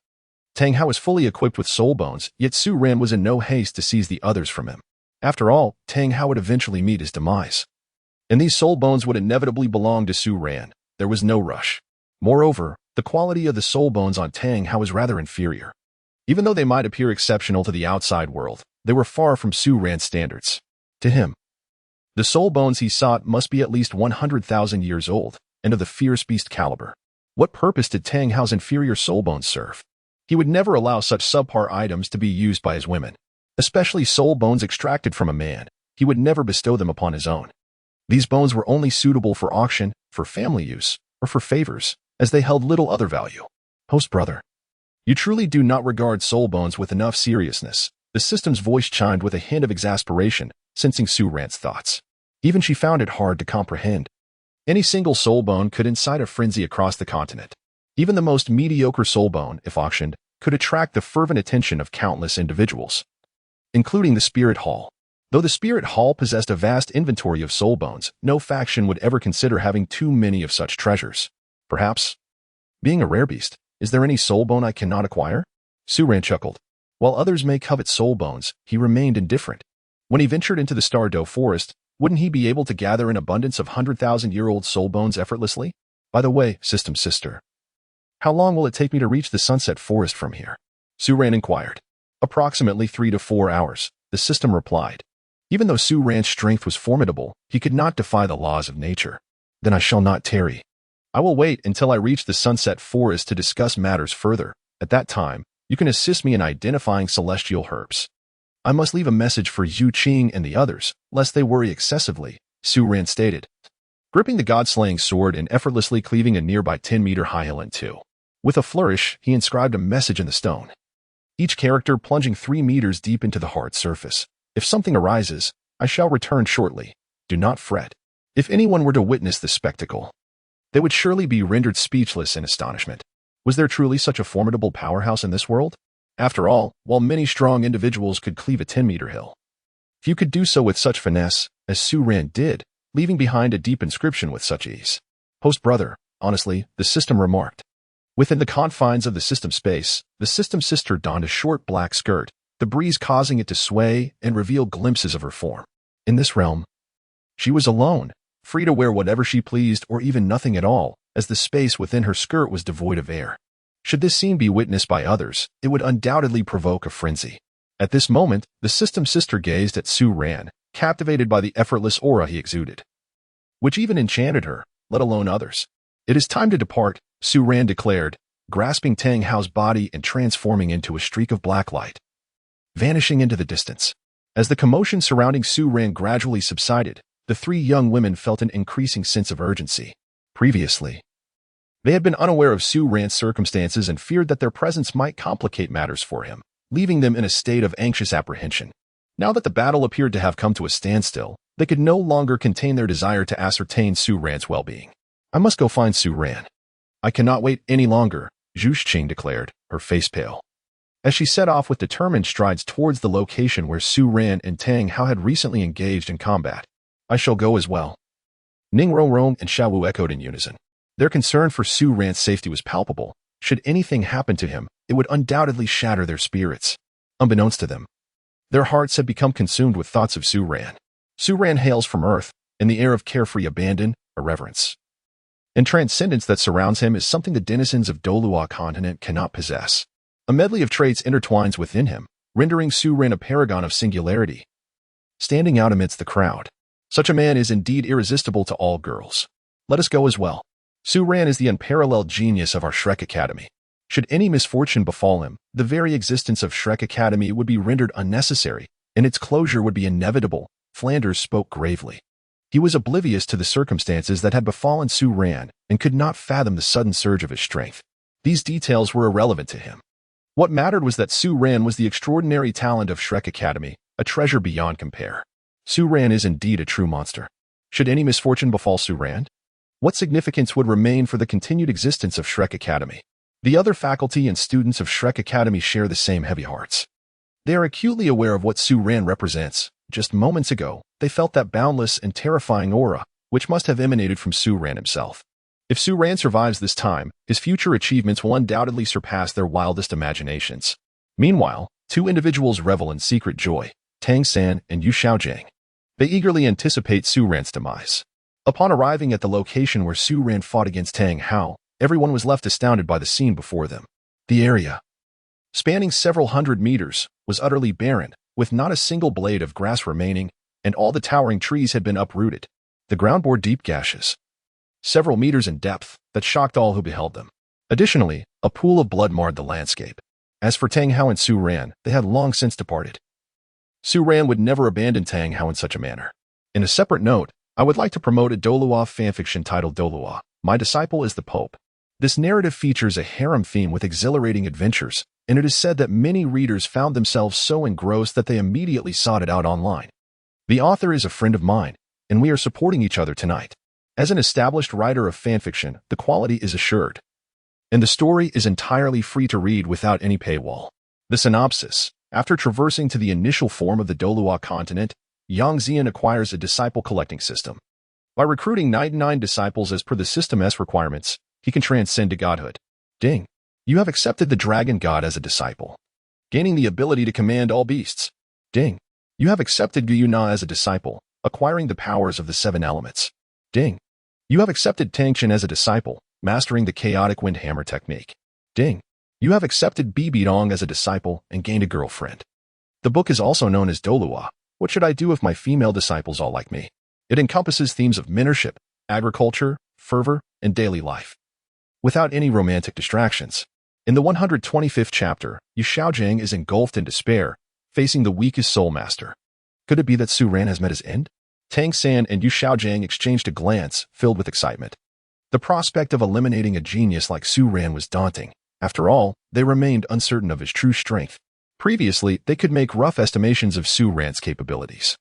Tang Hao was fully equipped with soul bones, yet Su Ran was in no haste to seize the others from him. After all, Tang Hao would eventually meet his demise, and these soul bones would inevitably belong to Su Ran. There was no rush. Moreover, the quality of the soul bones on Tang Hao was rather inferior. Even though they might appear exceptional to the outside world, they were far from Su Ran's standards. To him, the soul bones he sought must be at least 100,000 years old, and of the fierce beast caliber. What purpose did Tang Hao's inferior soul bones serve? He would never allow such subpar items to be used by his women, especially soul bones extracted from a man. He would never bestow them upon his own. These bones were only suitable for auction, for family use, or for favors, as they held little other value. Host brother, you truly do not regard soul bones with enough seriousness. The system's voice chimed with a hint of exasperation, sensing Su Ran's thoughts. Even she found it hard to comprehend. Any single soul bone could incite a frenzy across the continent. Even the most mediocre soul bone, if auctioned, could attract the fervent attention of countless individuals, including the Spirit Hall. Though the Spirit Hall possessed a vast inventory of soul bones, no faction would ever consider having too many of such treasures. Perhaps, being a rare beast, is there any soul bone I cannot acquire? Su Ran chuckled. While others may covet soul bones, he remained indifferent. When he ventured into the Stardow Forest, wouldn't he be able to gather an abundance of 100,000-year-old soul bones effortlessly? By the way, System Sister, how long will it take me to reach the Sunset Forest from here? Su Ran inquired. Approximately 3 to 4 hours, the system replied. Even though Su Ran's strength was formidable, he could not defy the laws of nature. Then I shall not tarry. I will wait until I reach the Sunset Forest to discuss matters further. At that time, you can assist me in identifying celestial herbs. I must leave a message for Zhu Zhuqing and the others, lest they worry excessively, Su Ran stated, gripping the god-slaying sword and effortlessly cleaving a nearby 10-meter-high hill in two. With a flourish, he inscribed a message in the stone, each character plunging 3 meters deep into the hard surface. If something arises, I shall return shortly. Do not fret. If anyone were to witness this spectacle, they would surely be rendered speechless in astonishment. Was there truly such a formidable powerhouse in this world? After all, while many strong individuals could cleave a 10-meter hill, few could do so with such finesse as Su Ran did, leaving behind a deep inscription with such ease. Host brother, honestly, the system remarked. Within the confines of the system space, the system sister donned a short black skirt, the breeze causing it to sway and reveal glimpses of her form. In this realm, she was alone, free to wear whatever she pleased or even nothing at all, as the space within her skirt was devoid of air. Should this scene be witnessed by others, it would undoubtedly provoke a frenzy. At this moment, the system sister gazed at Su Ran, captivated by the effortless aura he exuded, which even enchanted her, let alone others. It is time to depart, Su Ran declared, grasping Tang Hao's body and transforming into a streak of black light, vanishing into the distance. As the commotion surrounding Su Ran gradually subsided, the 3 young women felt an increasing sense of urgency. Previously, they had been unaware of Su Ran's circumstances and feared that their presence might complicate matters for him, leaving them in a state of anxious apprehension. Now that the battle appeared to have come to a standstill, they could no longer contain their desire to ascertain Su Ran's well-being. I must go find Su Ran. I cannot wait any longer, Zhu Zhuqing declared, her face pale, as she set off with determined strides towards the location where Su Ran and Tang Hao had recently engaged in combat. I shall go as well. Ning Rong and Xiao Wu echoed in unison. Their concern for Su Ran's safety was palpable. Should anything happen to him, it would undoubtedly shatter their spirits. Unbeknownst to them, their hearts had become consumed with thoughts of Su Ran. Su Ran hails from Earth, and the air of carefree abandon, irreverence, and transcendence that surrounds him is something the denizens of Douluo Continent cannot possess. A medley of traits intertwines within him, rendering Su Ran a paragon of singularity, standing out amidst the crowd. Such a man is indeed irresistible to all girls. Let us go as well. Su Ran is the unparalleled genius of our Shrek Academy. Should any misfortune befall him, the very existence of Shrek Academy would be rendered unnecessary, and its closure would be inevitable, Flanders spoke gravely. He was oblivious to the circumstances that had befallen Su Ran and could not fathom the sudden surge of his strength. These details were irrelevant to him. What mattered was that Su Ran was the extraordinary talent of Shrek Academy, a treasure beyond compare. Su Ran is indeed a true monster. Should any misfortune befall Su Ran, what significance would remain for the continued existence of Shrek Academy? The other faculty and students of Shrek Academy share the same heavy hearts. They are acutely aware of what Su Ran represents. Just moments ago, they felt that boundless and terrifying aura, which must have emanated from Su Ran himself. If Su Ran survives this time, his future achievements will undoubtedly surpass their wildest imaginations. Meanwhile, 2 individuals revel in secret joy, Tang San and Xiao Gang. They eagerly anticipate Su Ran's demise. Upon arriving at the location where Su Ran fought against Tang Hao, everyone was left astounded by the scene before them. The area, spanning several hundred meters, was utterly barren, with not a single blade of grass remaining, and all the towering trees had been uprooted. The ground bore deep gashes, several meters in depth, that shocked all who beheld them. Additionally, a pool of blood marred the landscape. As for Tang Hao and Su Ran, they had long since departed. Su Ran would never abandon Tang Hao in such a manner. In a separate note, I would like to promote a Douluo fanfiction titled Douluo, My Disciple is the Pope. This narrative features a harem theme with exhilarating adventures, and it is said that many readers found themselves so engrossed that they immediately sought it out online. The author is a friend of mine, and we are supporting each other tonight. As an established writer of fanfiction, the quality is assured. And the story is entirely free to read without any paywall. The synopsis. After traversing to the initial form of the Douluo Continent, Yang Xian acquires a disciple collecting system. By recruiting 99 disciples as per the system's requirements, he can transcend to godhood. Ding. You have accepted the dragon god as a disciple, gaining the ability to command all beasts. Ding. You have accepted Gu Na as a disciple, acquiring the powers of the 7 elements. Ding. You have accepted Tang Chen as a disciple, mastering the chaotic wind hammer technique. Ding. You have accepted Bi Dong as a disciple and gained a girlfriend. The book is also known as Douluo. What should I do if my female disciples all like me? It encompasses themes of mentorship, agriculture, fervor, and daily life, without any romantic distractions. In the 125th chapter, Xiao Gang is engulfed in despair, facing the weakest soul master. Could it be that Su Ran has met his end? Tang San and Xiao Gang exchanged a glance filled with excitement. The prospect of eliminating a genius like Su Ran was daunting. After all, they remained uncertain of his true strength. Previously, they could make rough estimations of Su Ran's capabilities.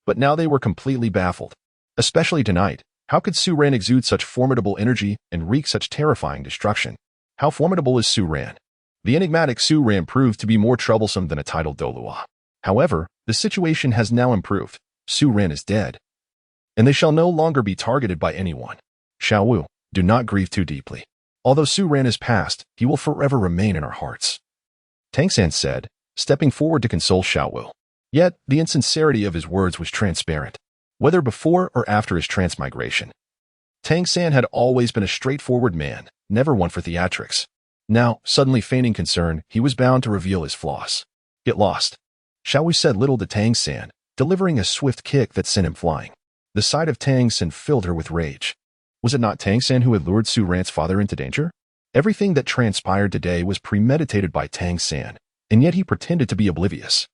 But now they were completely baffled. Especially tonight, how could Su Ran exude such formidable energy and wreak such terrifying destruction? How formidable is Su Ran? The enigmatic Su Ran proved to be more troublesome than a titled Douluo. However, the situation has now improved. Su Ran is dead, and they shall no longer be targeted by anyone. Xiao Wu, do not grieve too deeply. Although Su Ran is past, he will forever remain in our hearts. Tang San said, stepping forward to console Xiao Wu. Yet, the insincerity of his words was transparent, whether before or after his transmigration. Tang San had always been a straightforward man, never one for theatrics. Now, suddenly feigning concern, he was bound to reveal his flaws. Get lost. Xiao Wu said little to Tang San, delivering a swift kick that sent him flying. The sight of Tang San filled her with rage. Was it not Tang San who had lured Su Ran's father into danger? Everything that transpired today was premeditated by Tang San, and yet he pretended to be oblivious.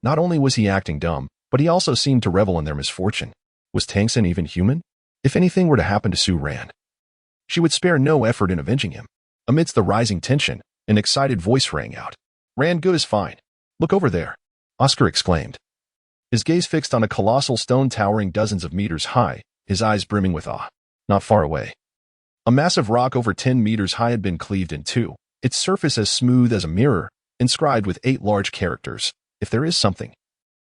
Not only was he acting dumb, but he also seemed to revel in their misfortune. Was Tang San even human? If anything were to happen to Su Ran, she would spare no effort in avenging him. Amidst the rising tension, an excited voice rang out. Ran good is fine. Look over there, Oscar exclaimed. His gaze fixed on a colossal stone towering dozens of meters high, his eyes brimming with awe. Not far away, a massive rock over 10 meters high had been cleaved in two, its surface as smooth as a mirror, inscribed with 8 large characters. If there is something,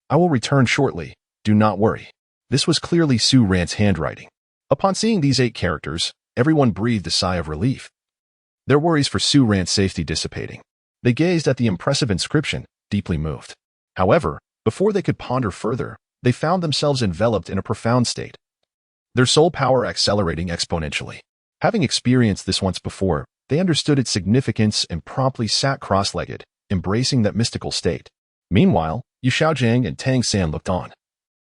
I will return shortly, do not worry. This was clearly Su Ran's handwriting. Upon seeing these 8 characters, everyone breathed a sigh of relief, their worries for Su Ran's safety dissipating. They gazed at the impressive inscription, deeply moved. However, before they could ponder further, they found themselves enveloped in a profound state, their soul power accelerating exponentially. Having experienced this once before, they understood its significance and promptly sat cross-legged, embracing that mystical state. Meanwhile, Xiao Gang and Tang San looked on,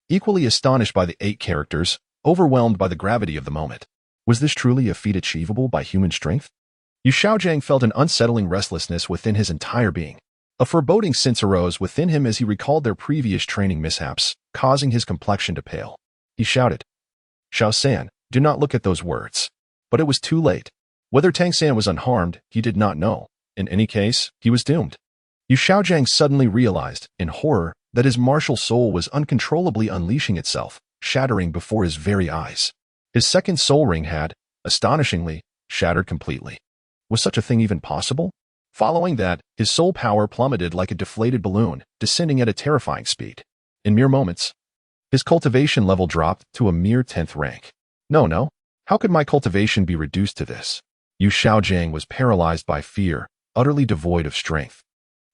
equally astonished by the 8 characters, overwhelmed by the gravity of the moment. Was this truly a feat achievable by human strength? Xiao Gang felt an unsettling restlessness within his entire being. A foreboding sense arose within him as he recalled their previous training mishaps, causing his complexion to pale. He shouted, Xiao San, do not look at those words. But it was too late. Whether Tang San was unharmed, he did not know. In any case, he was doomed. Xiao Gang suddenly realized, in horror, that his martial soul was uncontrollably unleashing itself, shattering before his very eyes. His second soul ring had, astonishingly, shattered completely. Was such a thing even possible? Following that, his soul power plummeted like a deflated balloon, descending at a terrifying speed. In mere moments, his cultivation level dropped to a mere 10th rank. No. How could my cultivation be reduced to this? Xiao Gang was paralyzed by fear, utterly devoid of strength,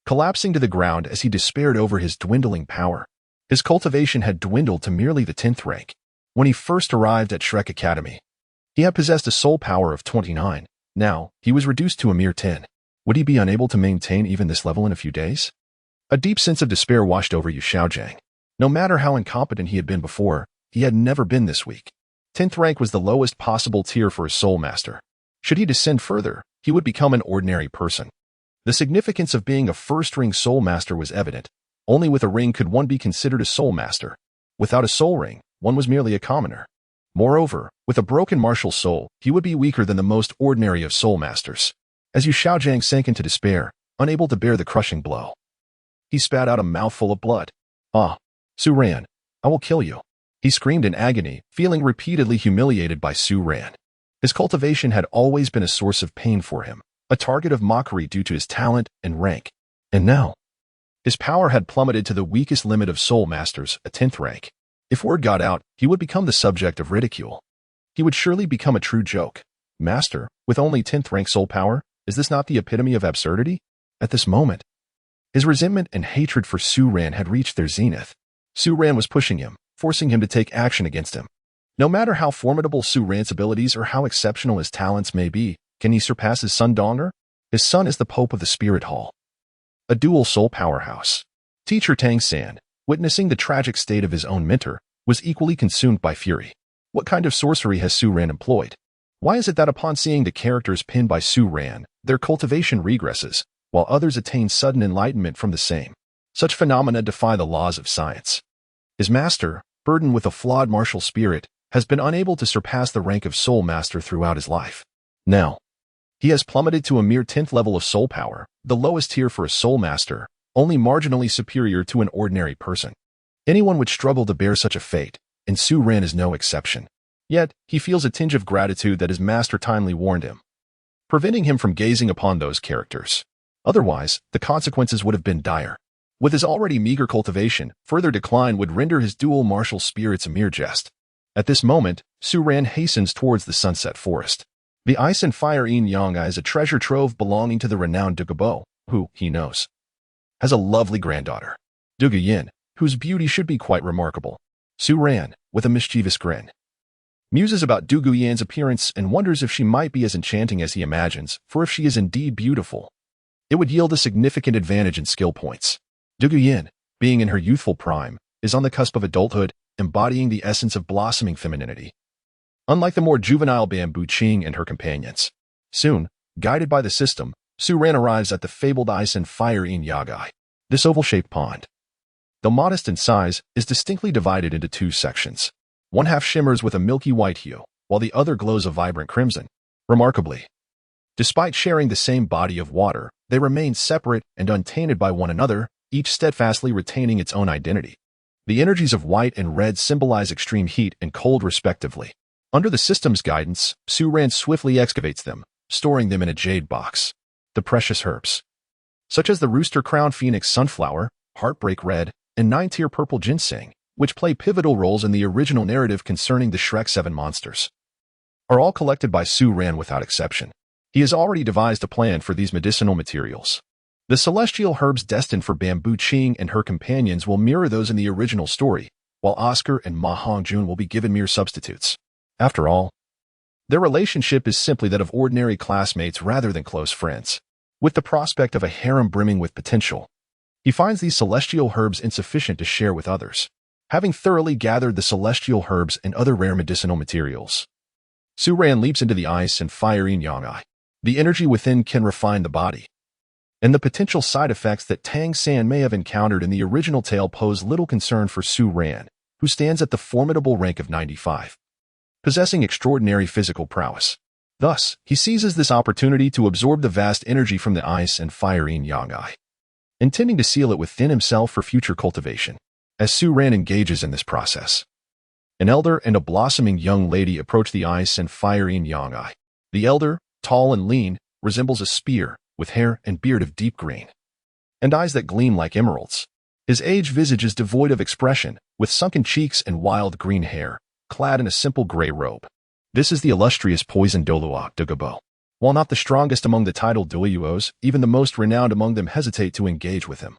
collapsing to the ground as he despaired over his dwindling power. His cultivation had dwindled to merely the 10th rank. When he first arrived at Shrek Academy, he had possessed a soul power of 29. Now, he was reduced to a mere 10. Would he be unable to maintain even this level in a few days? A deep sense of despair washed over Xiao Gang. No matter how incompetent he had been before, he had never been this weak. 10th rank was the lowest possible tier for a soul master. Should he descend further, he would become an ordinary person. The significance of being a first-ring soul master was evident. Only with a ring could one be considered a soul master. Without a soul ring, one was merely a commoner. Moreover, with a broken martial soul, he would be weaker than the most ordinary of soul masters. As Xiao Gang sank into despair, unable to bear the crushing blow, he spat out a mouthful of blood. Ah, Su Ran, I will kill you. He screamed in agony, feeling repeatedly humiliated by Su Ran. His cultivation had always been a source of pain for him, a target of mockery due to his talent and rank. And now, his power had plummeted to the weakest limit of Soul Masters, a 10th rank. If word got out, he would become the subject of ridicule. He would surely become a true joke. Master, with only 10th rank soul power, is this not the epitome of absurdity? At this moment, his resentment and hatred for Su Ran had reached their zenith. Su Ran was pushing him, forcing him to take action against him. No matter how formidable Su Ran's abilities or how exceptional his talents may be, can he surpass his son Donger? His son is the Pope of the Spirit Hall, a dual soul powerhouse. Teacher Tang San, witnessing the tragic state of his own mentor, was equally consumed by fury. What kind of sorcery has Su Ran employed? Why is it that upon seeing the characters pinned by Su Ran, their cultivation regresses, while others attain sudden enlightenment from the same? Such phenomena defy the laws of science. His master, burdened with a flawed martial spirit, has been unable to surpass the rank of Soul Master throughout his life. Now, he has plummeted to a mere 10th level of soul power, the lowest tier for a Soul Master, only marginally superior to an ordinary person. Anyone would struggle to bear such a fate, and Su Ran is no exception. Yet, he feels a tinge of gratitude that his master timely warned him, preventing him from gazing upon those characters. Otherwise, the consequences would have been dire. With his already meager cultivation, further decline would render his dual martial spirits a mere jest. At this moment, Su Ran hastens towards the sunset forest. The ice and fire yin-yang is a treasure trove belonging to the renowned Douluo, who, he knows, has a lovely granddaughter, Douluo, whose beauty should be quite remarkable. Su Ran, with a mischievous grin, muses about Douluo's appearance and wonders if she might be as enchanting as he imagines, for if she is indeed beautiful, it would yield a significant advantage in skill points. Douluo, being in her youthful prime, is on the cusp of adulthood, embodying the essence of blossoming femininity. Unlike the more juvenile Zhu Zhuqing and her companions. Soon, guided by the system, Su Ran arrives at the fabled ice and fire yin-yang. This oval-shaped pond, though modest in size, is distinctly divided into two sections. One half shimmers with a milky white hue, while the other glows a vibrant crimson. Remarkably, despite sharing the same body of water, they remain separate and untainted by one another, each steadfastly retaining its own identity. The energies of white and red symbolize extreme heat and cold respectively. Under the system's guidance, Su Ran swiftly excavates them, storing them in a jade box. The precious herbs, such as the rooster-crowned phoenix sunflower, heartbreak red, and 9-tier purple ginseng, which play pivotal roles in the original narrative concerning the Shrek 7 monsters, are all collected by Su Ran without exception. He has already devised a plan for these medicinal materials. The celestial herbs destined for Zhu Zhuqing and her companions will mirror those in the original story, while Oscar and Ma Hongjun will be given mere substitutes. After all, their relationship is simply that of ordinary classmates rather than close friends. With the prospect of a harem brimming with potential, he finds these celestial herbs insufficient to share with others. Having thoroughly gathered the celestial herbs and other rare medicinal materials, Su Ran leaps into the ice and fire yin-yang. The energy within can refine the body, and the potential side effects that Tang San may have encountered in the original tale pose little concern for Su Ran, who stands at the formidable rank of 95, possessing extraordinary physical prowess. Thus, he seizes this opportunity to absorb the vast energy from the ice and fire yin-yang, intending to seal it within himself for future cultivation. As Su Ran engages in this process, an elder and a blossoming young lady approach the ice and fire yin-yang. The elder, tall and lean, resembles a spear, with hair and beard of deep green, and eyes that gleam like emeralds. His aged visage is devoid of expression, with sunken cheeks and wild green hair, clad in a simple gray robe. This is the illustrious poison Douluo Continent. While not the strongest among the titled Douluos, even the most renowned among them hesitate to engage with him.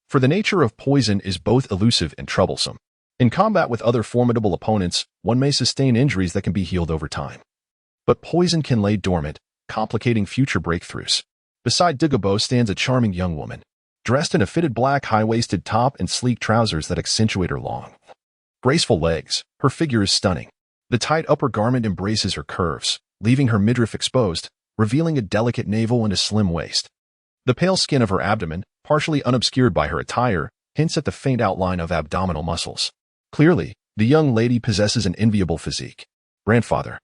For the nature of poison is both elusive and troublesome. In combat with other formidable opponents, one may sustain injuries that can be healed over time. But poison can lay dormant, complicating future breakthroughs. Beside Douluo stands a charming young woman, dressed in a fitted black high-waisted top and sleek trousers that accentuate her long, graceful legs. Her figure is stunning. The tight upper garment embraces her curves, leaving her midriff exposed, revealing a delicate navel and a slim waist. The pale skin of her abdomen, partially unobscured by her attire, hints at the faint outline of abdominal muscles. Clearly, the young lady possesses an enviable physique. Grandfather,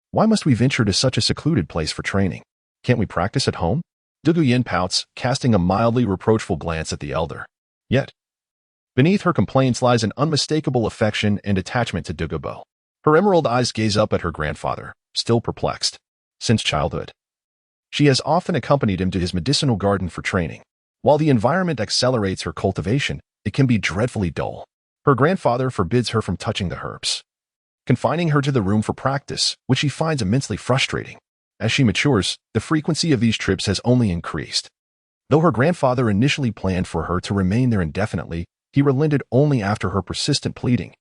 why must we venture to such a secluded place for training? Can't we practice at home? Douluo pouts, casting a mildly reproachful glance at the elder. Yet, Beneath her complaints lies an unmistakable affection and attachment to Douluo. Her emerald eyes gaze up at her grandfather, still perplexed. Since childhood, she has often accompanied him to his medicinal garden for training. While the environment accelerates her cultivation, it can be dreadfully dull. Her grandfather forbids her from touching the herbs, confining her to the room for practice, which she finds immensely frustrating. As she matures, the frequency of these trips has only increased. Though her grandfather initially planned for her to remain there indefinitely, he relented only after her persistent pleading,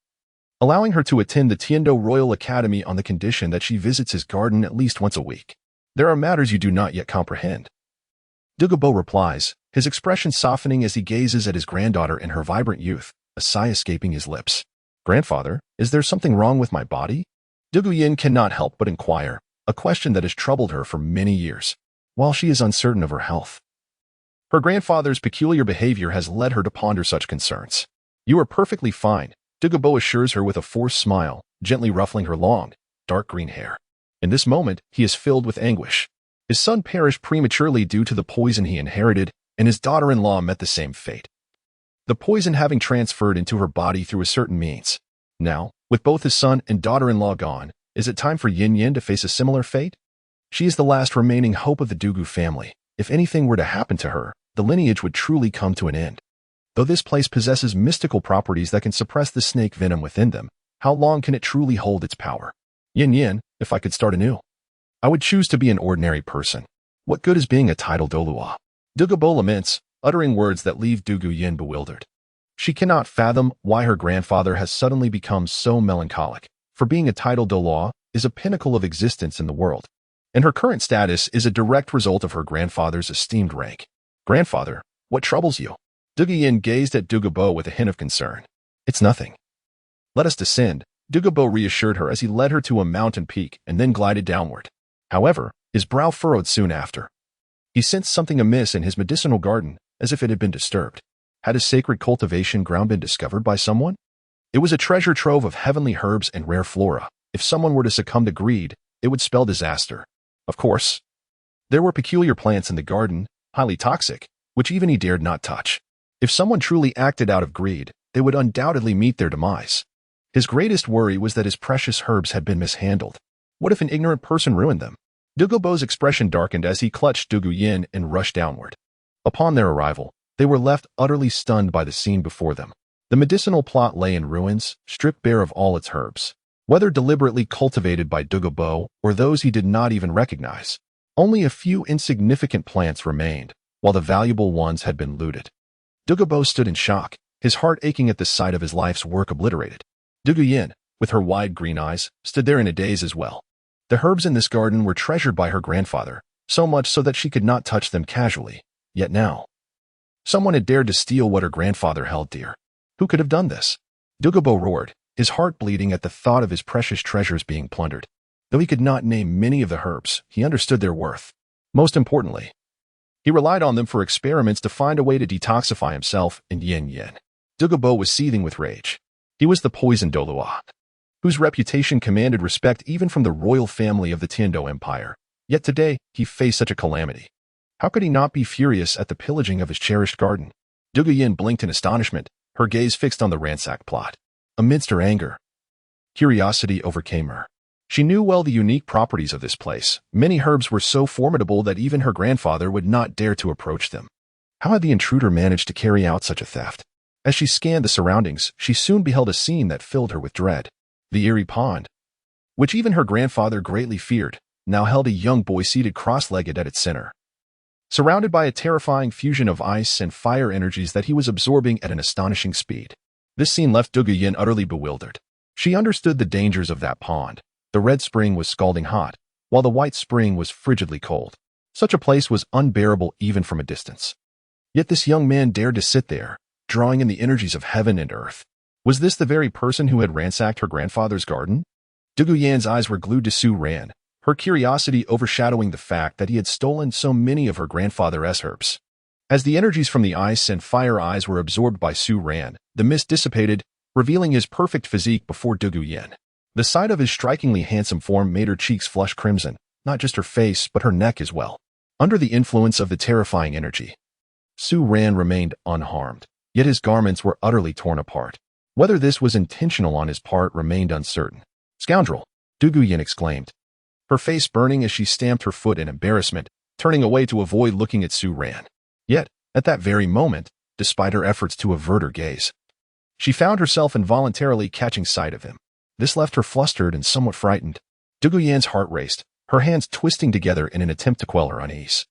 allowing her to attend the Tiando Royal Academy on the condition that she visits his garden at least once a week. There are matters you do not yet comprehend. Douluo replies, his expression softening as he gazes at his granddaughter in her vibrant youth, a sigh escaping his lips. Grandfather, is there something wrong with my body? Douluo cannot help but inquire, a question that has troubled her for many years, while she is uncertain of her health. Her grandfather's peculiar behavior has led her to ponder such concerns. You are perfectly fine, Douluo assures her with a forced smile, gently ruffling her long, dark green hair. In this moment, he is filled with anguish. His son perished prematurely due to the poison he inherited, and his daughter-in-law met the same fate, the poison having transferred into her body through a certain means. Now, with both his son and daughter-in-law gone, is it time for Yin Yin to face a similar fate? She is the last remaining hope of the Douluo family. If anything were to happen to her, the lineage would truly come to an end. Though this place possesses mystical properties that can suppress the snake venom within them, how long can it truly hold its power? Yin Yin, if I could start anew, I would choose to be an ordinary person. What good is being a titled Douluo? Douluo laments, uttering words that leave Douluo bewildered. She cannot fathom why her grandfather has suddenly become so melancholic, for being a titled Douluo is a pinnacle of existence in the world, and her current status is a direct result of her grandfather's esteemed rank. Grandfather, what troubles you? Douluo gazed at Douluo with a hint of concern. It's nothing. Let us descend, Douluo reassured her as he led her to a mountain peak and then glided downward. However, his brow furrowed soon after. He sensed something amiss in his medicinal garden, as if it had been disturbed. Had his sacred cultivation ground been discovered by someone? It was a treasure trove of heavenly herbs and rare flora. If someone were to succumb to greed, it would spell disaster. Of course, there were peculiar plants in the garden, highly toxic, which even he dared not touch. If someone truly acted out of greed, they would undoubtedly meet their demise. His greatest worry was that his precious herbs had been mishandled. What if an ignorant person ruined them? Douluo's expression darkened as he clutched Douluo and rushed downward. Upon their arrival, they were left utterly stunned by the scene before them. The medicinal plot lay in ruins, stripped bare of all its herbs, whether deliberately cultivated by Douluo or those he did not even recognize. Only a few insignificant plants remained, while the valuable ones had been looted. Douluo stood in shock, his heart aching at the sight of his life's work obliterated. Douluo, with her wide green eyes, stood there in a daze as well. The herbs in this garden were treasured by her grandfather, so much so that she could not touch them casually. Yet now, someone had dared to steal what her grandfather held dear. Who could have done this? Douluo roared, his heart bleeding at the thought of his precious treasures being plundered. Though he could not name many of the herbs, he understood their worth. Most importantly, he relied on them for experiments to find a way to detoxify himself and Yin Yin. Douluo was seething with rage. He was the poisoned Douluo, whose reputation commanded respect even from the royal family of the Tiando Empire. Yet today, he faced such a calamity. How could he not be furious at the pillaging of his cherished garden? Douluo blinked in astonishment, her gaze fixed on the ransacked plot. Amidst her anger, curiosity overcame her. She knew well the unique properties of this place. Many herbs were so formidable that even her grandfather would not dare to approach them. How had the intruder managed to carry out such a theft? As she scanned the surroundings, she soon beheld a scene that filled her with dread. The eerie pond, which even her grandfather greatly feared, now held a young boy seated cross-legged at its center, surrounded by a terrifying fusion of ice and fire energies that he was absorbing at an astonishing speed. This scene left Douluo utterly bewildered. She understood the dangers of that pond. The red spring was scalding hot, while the white spring was frigidly cold. Such a place was unbearable even from a distance. Yet this young man dared to sit there, drawing in the energies of heaven and earth. Was this the very person who had ransacked her grandfather's garden? Douluo's eyes were glued to Su Ran, her curiosity overshadowing the fact that he had stolen so many of her grandfather's herbs. As the energies from the ice and fire eyes were absorbed by Su Ran, the mist dissipated, revealing his perfect physique before Douluo. The sight of his strikingly handsome form made her cheeks flush crimson, not just her face but her neck as well. Under the influence of the terrifying energy, Su Ran remained unharmed. yet his garments were utterly torn apart. Whether this was intentional on his part remained uncertain. "Scoundrel!" Zhu Zhuqing exclaimed, her face burning as she stamped her foot in embarrassment, turning away to avoid looking at Su Ran. Yet, at that very moment, despite her efforts to avert her gaze, she found herself involuntarily catching sight of him. This left her flustered and somewhat frightened. Zhu Zhuqing's heart raced, her hands twisting together in an attempt to quell her unease.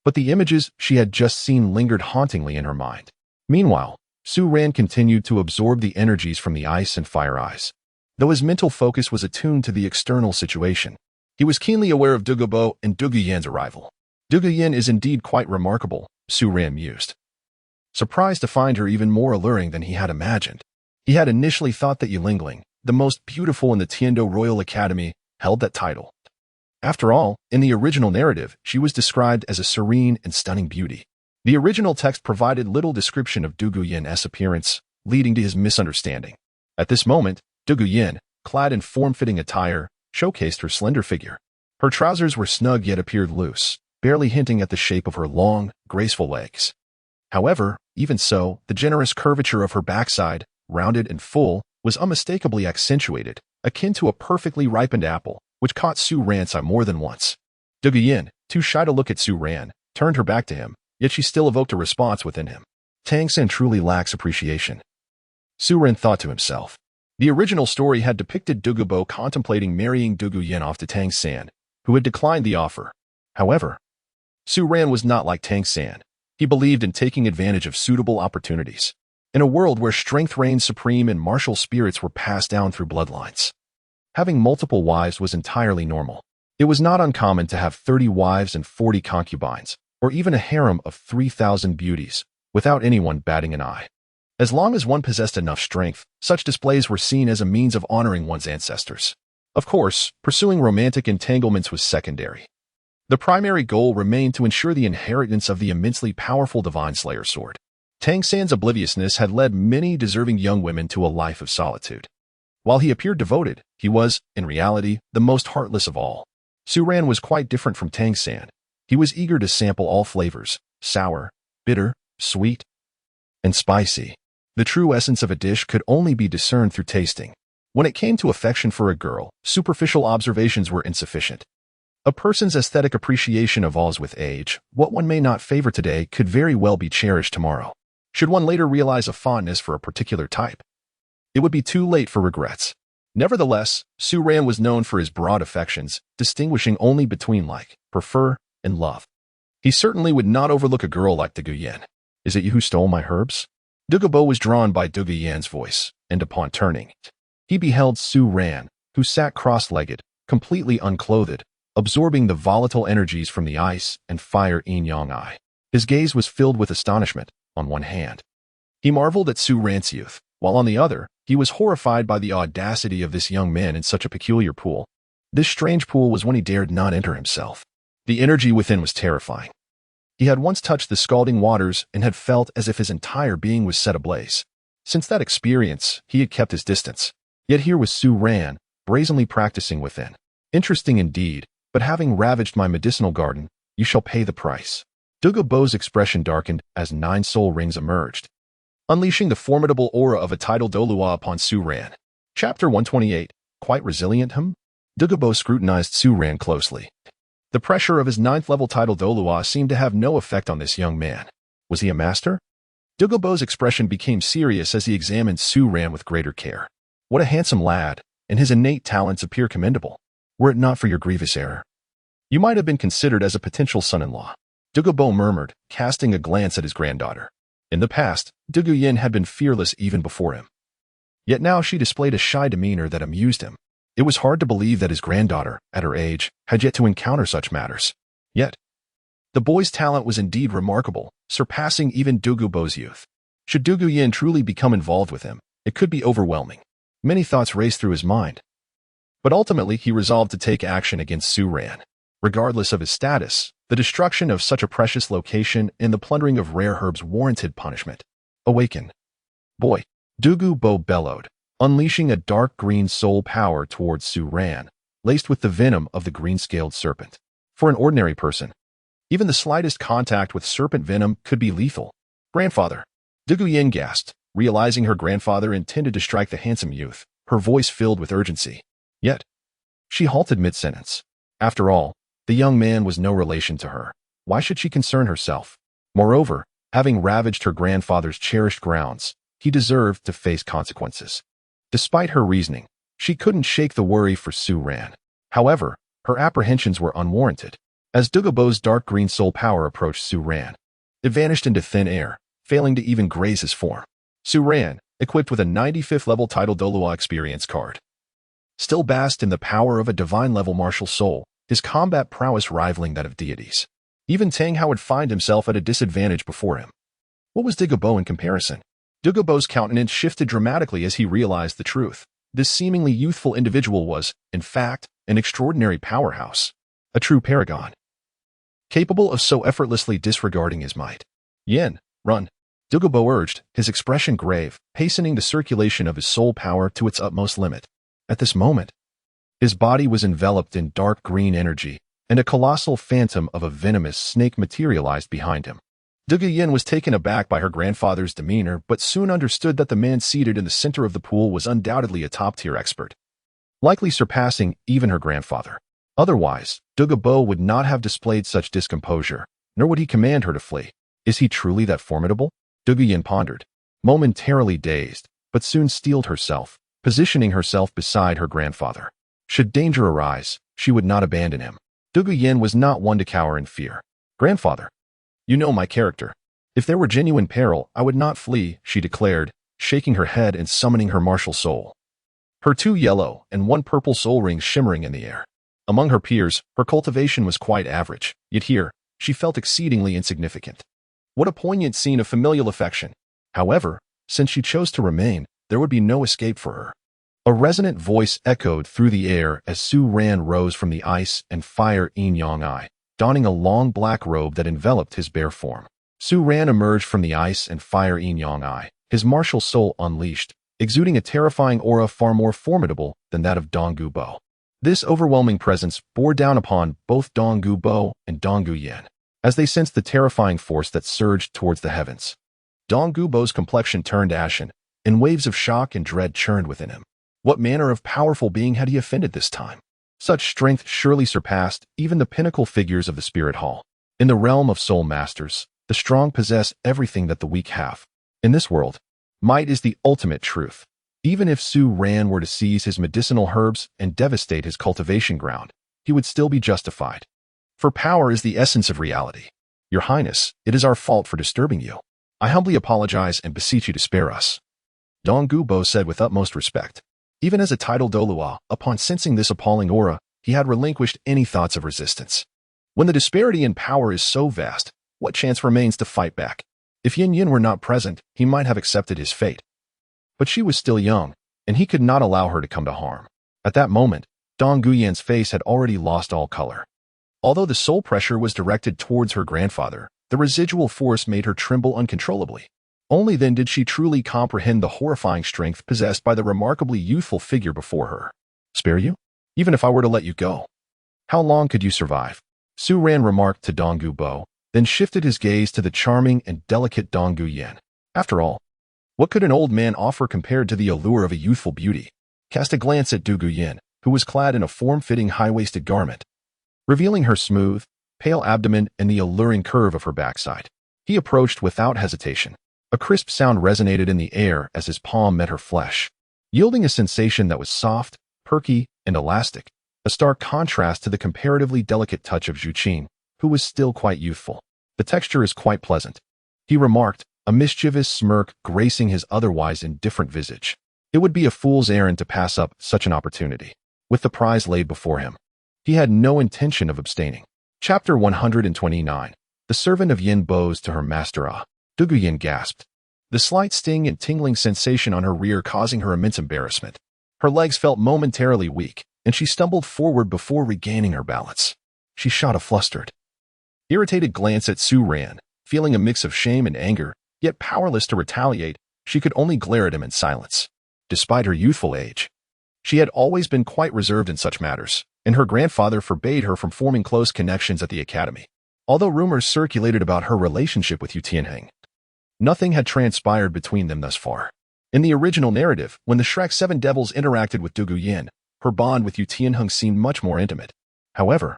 But the images she had just seen lingered hauntingly in her mind. Meanwhile, Su Ran continued to absorb the energies from the ice and fire eyes. Though his mental focus was attuned to the external situation, he was keenly aware of Douluo and Zhu Zhuqing's arrival. Zhu Zhuqing is indeed quite remarkable, Su Ran mused, surprised to find her even more alluring than he had imagined. He had initially thought that Yilingling, the most beautiful in the Tiando Royal Academy, held that title. After all, in the original narrative, she was described as a serene and stunning beauty. The original text provided little description of Zhu Zhuqing's appearance, leading to his misunderstanding. At this moment, Zhu Zhuqing, clad in form-fitting attire, showcased her slender figure. Her trousers were snug yet appeared loose, barely hinting at the shape of her long, graceful legs. However, even so, the generous curvature of her backside, rounded and full, was unmistakably accentuated, akin to a perfectly ripened apple, which caught Su Ran's eye more than once. Zhu Zhuqing, too shy to look at Su Ran, turned her back to him, yet she still evoked a response within him. Tang San truly lacks appreciation, Su Ran thought to himself. The original story had depicted Douluo contemplating marrying Zhu Zhuqing off to Tang San, who had declined the offer. However, Su Ran was not like Tang San. He believed in taking advantage of suitable opportunities. In a world where strength reigned supreme and martial spirits were passed down through bloodlines, having multiple wives was entirely normal. It was not uncommon to have 30 wives and 40 concubines, or even a harem of 3,000 beauties, without anyone batting an eye. As long as one possessed enough strength, such displays were seen as a means of honoring one's ancestors. Of course, pursuing romantic entanglements was secondary. The primary goal remained to ensure the inheritance of the immensely powerful Divine Slayer sword. Tang San's obliviousness had led many deserving young women to a life of solitude. While he appeared devoted, he was, in reality, the most heartless of all. Su Ran was quite different from Tang San. He was eager to sample all flavors, sour, bitter, sweet, and spicy. The true essence of a dish could only be discerned through tasting. When it came to affection for a girl, superficial observations were insufficient. A person's aesthetic appreciation evolves with age. What one may not favor today could very well be cherished tomorrow. Should one later realize a fondness for a particular type, it would be too late for regrets. Nevertheless, Su Ran was known for his broad affections, distinguishing only between like, prefer, and love. He certainly would not overlook a girl like Zhu Zhuqing. "Is it you who stole my herbs?" Douluo was drawn by Zhu Zhuqing's voice, and upon turning, he beheld Su Ran, who sat cross-legged, completely unclothed, absorbing the volatile energies from the ice and fire yin-yang eye. His gaze was filled with astonishment. On one hand, he marveled at Su Ran's youth, while on the other, he was horrified by the audacity of this young man in such a peculiar pool. This strange pool was one he dared not enter himself. The energy within was terrifying. He had once touched the scalding waters and had felt as if his entire being was set ablaze. Since that experience, he had kept his distance. Yet here was Su Ran, brazenly practicing within. Interesting indeed, but having ravaged my medicinal garden, you shall pay the price. Douluo's expression darkened as 9 soul rings emerged, unleashing the formidable aura of a tidal Douluo upon Su Ran. Chapter 128, Quite Resilient, Douluo scrutinized Su Ran closely. The pressure of his 9th-level tidal Douluo seemed to have no effect on this young man. Was he a master? Douluo's expression became serious as he examined Su Ran with greater care. What a handsome lad, and his innate talents appear commendable. Were it not for your grievous error, you might have been considered as a potential son-in-law. Douluo murmured, casting a glance at his granddaughter. In the past, Zhu Zhuqing had been fearless even before him. Yet now she displayed a shy demeanor that amused him. It was hard to believe that his granddaughter, at her age, had yet to encounter such matters. Yet, the boy's talent was indeed remarkable, surpassing even Douluo's youth. Should Zhu Zhuqing truly become involved with him, it could be overwhelming. Many thoughts raced through his mind. But ultimately, he resolved to take action against Su Ran. Regardless of his status, the destruction of such a precious location and the plundering of rare herbs warranted punishment. Awaken, boy, Douluo bellowed, unleashing a dark green soul power towards Su Ran, laced with the venom of the green-scaled serpent. For an ordinary person, even the slightest contact with serpent venom could be lethal. Grandfather, Zhu Yin gasped, realizing her grandfather intended to strike the handsome youth, her voice filled with urgency. Yet, she halted mid-sentence. After all, the young man was no relation to her. Why should she concern herself? Moreover, having ravaged her grandfather's cherished grounds, he deserved to face consequences. Despite her reasoning, she couldn't shake the worry for Su Ran. However, her apprehensions were unwarranted. As Douluo's dark green soul power approached Su Ran, it vanished into thin air, failing to even graze his form. Su Ran, equipped with a 95th level title Douluo experience card, still basked in the power of a divine-level martial soul, his combat prowess rivaling that of deities. Even Tang Hao would find himself at a disadvantage before him. What was Douluo in comparison? Douluo's countenance shifted dramatically as he realized the truth. This seemingly youthful individual was, in fact, an extraordinary powerhouse, a true paragon, capable of so effortlessly disregarding his might. Yin, run, Douluo urged, his expression grave, hastening the circulation of his soul power to its utmost limit. At this moment, his body was enveloped in dark green energy, and a colossal phantom of a venomous snake materialized behind him. Zhu Yin was taken aback by her grandfather's demeanor, but soon understood that the man seated in the center of the pool was undoubtedly a top-tier expert, likely surpassing even her grandfather. Otherwise, Douluo would not have displayed such discomposure, nor would he command her to flee. Is he truly that formidable? Zhu Yin pondered, momentarily dazed, but soon steeled herself, positioning herself beside her grandfather. Should danger arise, she would not abandon him. Zhu Yin was not one to cower in fear. Grandfather, you know my character. If there were genuine peril, I would not flee, she declared, shaking her head and summoning her martial soul. Her 2 yellow and 1 purple soul rings shimmering in the air. Among her peers, her cultivation was quite average, yet here, she felt exceedingly insignificant. What a poignant scene of familial affection. However, since she chose to remain, there would be no escape for her. A resonant voice echoed through the air as Su Ran rose from the ice and fire yin-yang, donning a long black robe that enveloped his bare form. Su Ran emerged from the ice and fire yin-yang, his martial soul unleashed, exuding a terrifying aura far more formidable than that of Douluo. This overwhelming presence bore down upon both Douluo and Douluo Yin, as they sensed the terrifying force that surged towards the heavens. Douluo's complexion turned ashen, and waves of shock and dread churned within him. What manner of powerful being had he offended this time? Such strength surely surpassed even the pinnacle figures of the Spirit Hall. In the realm of soul masters, the strong possess everything that the weak have. In this world, might is the ultimate truth. Even if Su Ran were to seize his medicinal herbs and devastate his cultivation ground, he would still be justified. For power is the essence of reality. Your Highness, it is our fault for disturbing you. I humbly apologize and beseech you to spare us. Douluo said with utmost respect. Even as a titled Douluo, upon sensing this appalling aura, he had relinquished any thoughts of resistance. When the disparity in power is so vast, what chance remains to fight back? If Yin Yin were not present, he might have accepted his fate. But she was still young, and he could not allow her to come to harm. At that moment, Douluo Yin's face had already lost all color. Although the soul pressure was directed towards her grandfather, the residual force made her tremble uncontrollably. Only then did she truly comprehend the horrifying strength possessed by the remarkably youthful figure before her. Spare you? Even if I were to let you go. How long could you survive? Su Ran remarked to Douluo, then shifted his gaze to the charming and delicate Douluo Yin. After all, what could an old man offer compared to the allure of a youthful beauty? Cast a glance at Douluo Yin, who was clad in a form-fitting high-waisted garment, revealing her smooth, pale abdomen and the alluring curve of her backside. He approached without hesitation. A crisp sound resonated in the air as his palm met her flesh, yielding a sensation that was soft, perky, and elastic, a stark contrast to the comparatively delicate touch of Zhu Zhuqing, who was still quite youthful. The texture is quite pleasant, he remarked, a mischievous smirk gracing his otherwise indifferent visage. It would be a fool's errand to pass up such an opportunity. With the prize laid before him, he had no intention of abstaining. Chapter 129. The servant of Yin bows to her master. Douluo Yin gasped, the slight sting and tingling sensation on her rear causing her immense embarrassment. Her legs felt momentarily weak, and she stumbled forward before regaining her balance. She shot a flustered, irritated glance at Su Ran, feeling a mix of shame and anger, yet powerless to retaliate. She could only glare at him in silence. Despite her youthful age, she had always been quite reserved in such matters, and her grandfather forbade her from forming close connections at the academy. Although rumors circulated about her relationship with Yu Tianheng, Nothing had transpired between them thus far. In the original narrative, when the Shrek Seven Devils interacted with Douluo Yin, her bond with Yu Tianheng seemed much more intimate. However,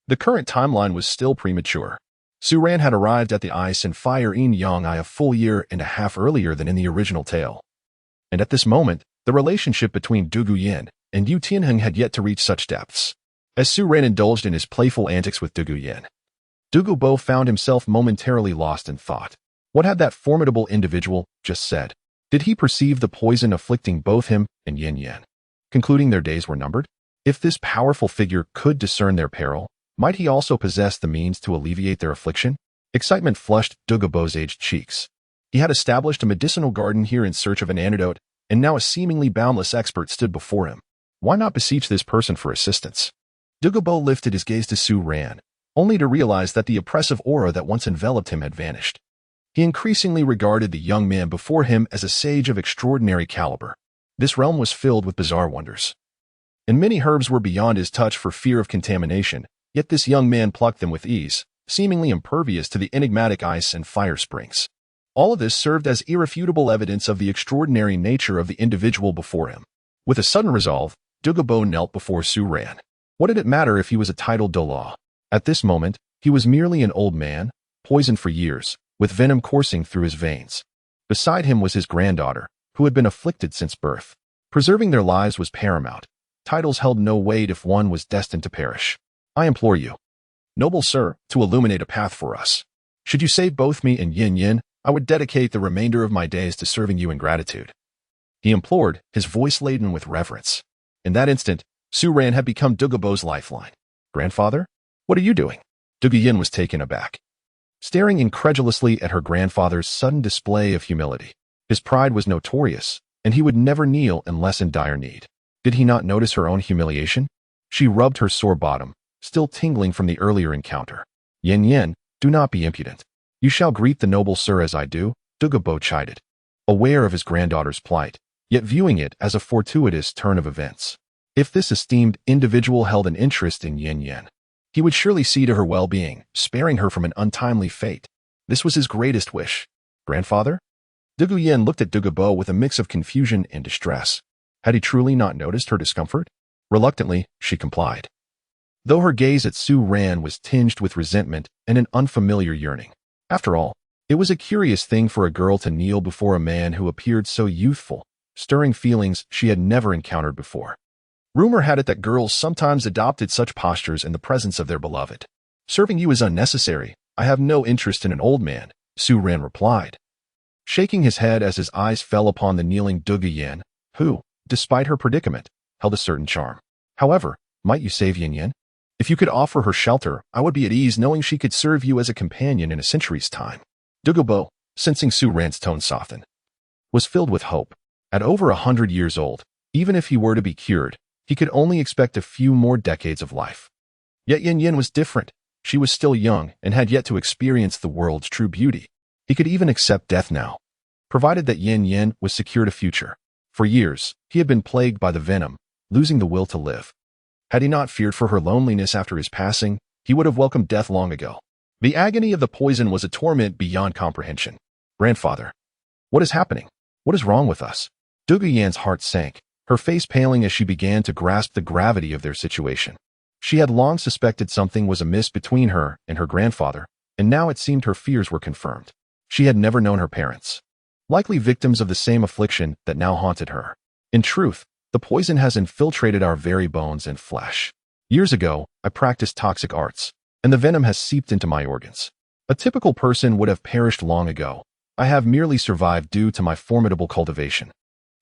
the current timeline was still premature. Su Ran had arrived at the Ice and Fire Yin Yang a full year and a half earlier than in the original tale. And at this moment, the relationship between Douluo Yin and Yu Tianheng had yet to reach such depths. As Su Ran indulged in his playful antics with Douluo Yin, Douluo Bo found himself momentarily lost in thought. What had that formidable individual just said? Did he perceive the poison afflicting both him and Yin Yan, concluding their days were numbered? If this powerful figure could discern their peril, might he also possess the means to alleviate their affliction? Excitement flushed Douluo Bo's aged cheeks. He had established a medicinal garden here in search of an antidote, and now a seemingly boundless expert stood before him. Why not beseech this person for assistance? Douluo Bo lifted his gaze to Su Ran, only to realize that the oppressive aura that once enveloped him had vanished. He increasingly regarded the young man before him as a sage of extraordinary caliber. This realm was filled with bizarre wonders, and many herbs were beyond his touch for fear of contamination, yet this young man plucked them with ease, seemingly impervious to the enigmatic ice and fire springs. All of this served as irrefutable evidence of the extraordinary nature of the individual before him. With a sudden resolve, Douluo Bo knelt before Su Ran. What did it matter if he was a titled Douluo? At this moment, he was merely an old man, poisoned for years, with venom coursing through his veins. Beside him was his granddaughter, who had been afflicted since birth. Preserving their lives was paramount. Titles held no weight if one was destined to perish. I implore you, noble sir, to illuminate a path for us. Should you save both me and Yin Yin, I would dedicate the remainder of my days to serving you in gratitude. He implored, his voice laden with reverence. In that instant, Su Ran had become Douluo Bo's lifeline. Grandfather? What are you doing? Douluo Yin was taken aback, staring incredulously at her grandfather's sudden display of humility. His pride was notorious, and he would never kneel unless in dire need. Did he not notice her own humiliation? She rubbed her sore bottom, still tingling from the earlier encounter. Yin Yin, do not be impudent. You shall greet the noble sir as I do, Douluo Bo chided, aware of his granddaughter's plight, yet viewing it as a fortuitous turn of events. If this esteemed individual held an interest in Yin Yin, he would surely see to her well-being, sparing her from an untimely fate. This was his greatest wish. Grandfather? Douluo Yin looked at Douluo Bo with a mix of confusion and distress. Had he truly not noticed her discomfort? Reluctantly, she complied, though her gaze at Su Ran was tinged with resentment and an unfamiliar yearning. After all, it was a curious thing for a girl to kneel before a man who appeared so youthful, stirring feelings she had never encountered before. Rumor had it that girls sometimes adopted such postures in the presence of their beloved. Serving you is unnecessary. I have no interest in an old man, Su Ran replied, shaking his head as his eyes fell upon the kneeling Douluo Yin, who, despite her predicament, held a certain charm. However, might you save Yin Yin? If you could offer her shelter, I would be at ease knowing she could serve you as a companion in a century's time. Douluo Bo, sensing Su Ran's tone soften, was filled with hope. At over 100 years old, even if he were to be cured, he could only expect a few more decades of life. Yet Yin Yin was different. She was still young and had yet to experience the world's true beauty. He could even accept death now, provided that Yin Yin was secured a future. For years, he had been plagued by the venom, losing the will to live. Had he not feared for her loneliness after his passing, he would have welcomed death long ago. The agony of the poison was a torment beyond comprehension. Grandfather, what is happening? What is wrong with us? Douluo Yin's heart sank, her face paling as she began to grasp the gravity of their situation. She had long suspected something was amiss between her and her grandfather, and now it seemed her fears were confirmed. She had never known her parents, likely victims of the same affliction that now haunted her. In truth, the poison has infiltrated our very bones and flesh. Years ago, I practiced toxic arts, and the venom has seeped into my organs. A typical person would have perished long ago. I have merely survived due to my formidable cultivation.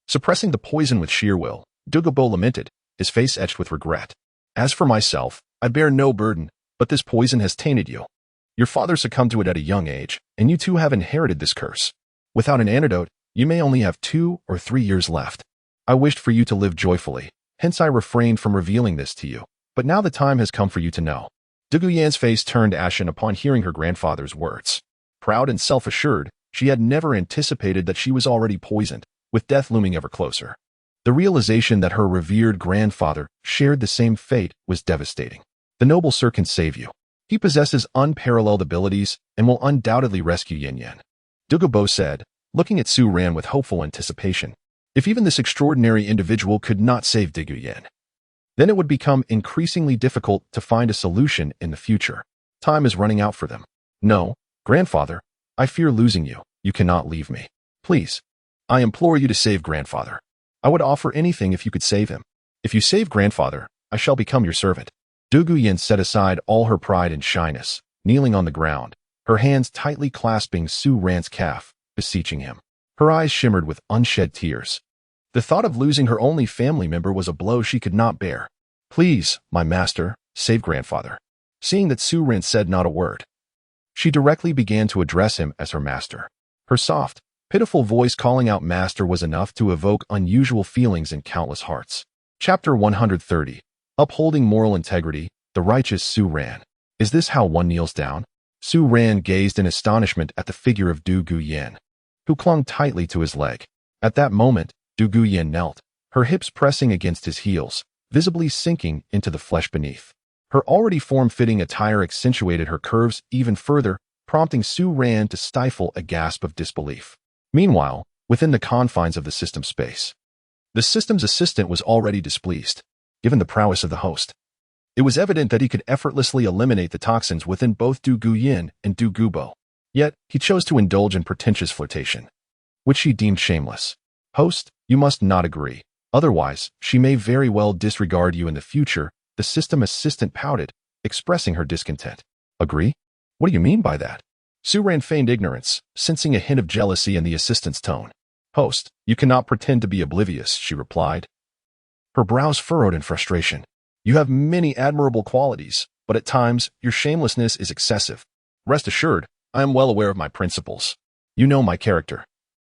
Suppressing the poison with sheer will, Douluo Bo lamented, his face etched with regret. As for myself, I bear no burden, but this poison has tainted you. Your father succumbed to it at a young age, and you too have inherited this curse. Without an antidote, you may only have 2 or 3 years left. I wished for you to live joyfully, hence I refrained from revealing this to you, but now the time has come for you to know. Douluo Yin's face turned ashen upon hearing her grandfather's words. Proud and self-assured, she had never anticipated that she was already poisoned, with death looming ever closer. The realization that her revered grandfather shared the same fate was devastating. The noble sir can save you. He possesses unparalleled abilities and will undoubtedly rescue Yin Yin. Douluo said, looking at Su Ran with hopeful anticipation. If even this extraordinary individual could not save Douluo Yin, then it would become increasingly difficult to find a solution in the future. Time is running out for them. No, grandfather, I fear losing you. You cannot leave me. Please, I implore you to save grandfather. I would offer anything if you could save him. If you save grandfather, I shall become your servant. Douluo Yin set aside all her pride and shyness, kneeling on the ground, her hands tightly clasping Su Ran's calf, beseeching him. Her eyes shimmered with unshed tears. The thought of losing her only family member was a blow she could not bear. Please, my master, save grandfather. Seeing that Su Ran said not a word, she directly began to address him as her master. Her soft, pitiful voice calling out master was enough to evoke unusual feelings in countless hearts. Chapter 130. Upholding Moral Integrity, the Righteous Su Ran. Is this how one kneels down? Su Ran gazed in astonishment at the figure of Douluo Yin, who clung tightly to his leg. At that moment, Douluo Yin knelt, her hips pressing against his heels, visibly sinking into the flesh beneath. Her already form-fitting attire accentuated her curves even further, prompting Su Ran to stifle a gasp of disbelief. Meanwhile, within the confines of the system space, the system's assistant was already displeased. Given the prowess of the host, it was evident that he could effortlessly eliminate the toxins within both Douluo Yin and Douluo. Yet, he chose to indulge in pretentious flirtation, which she deemed shameless. Host, you must not agree. Otherwise, she may very well disregard you in the future, the system assistant pouted, expressing her discontent. Agree? What do you mean by that? Su Ran feigned ignorance, sensing a hint of jealousy in the assistant's tone. Host, you cannot pretend to be oblivious, she replied. Her brows furrowed in frustration. You have many admirable qualities, but at times, your shamelessness is excessive. Rest assured, I am well aware of my principles. You know my character.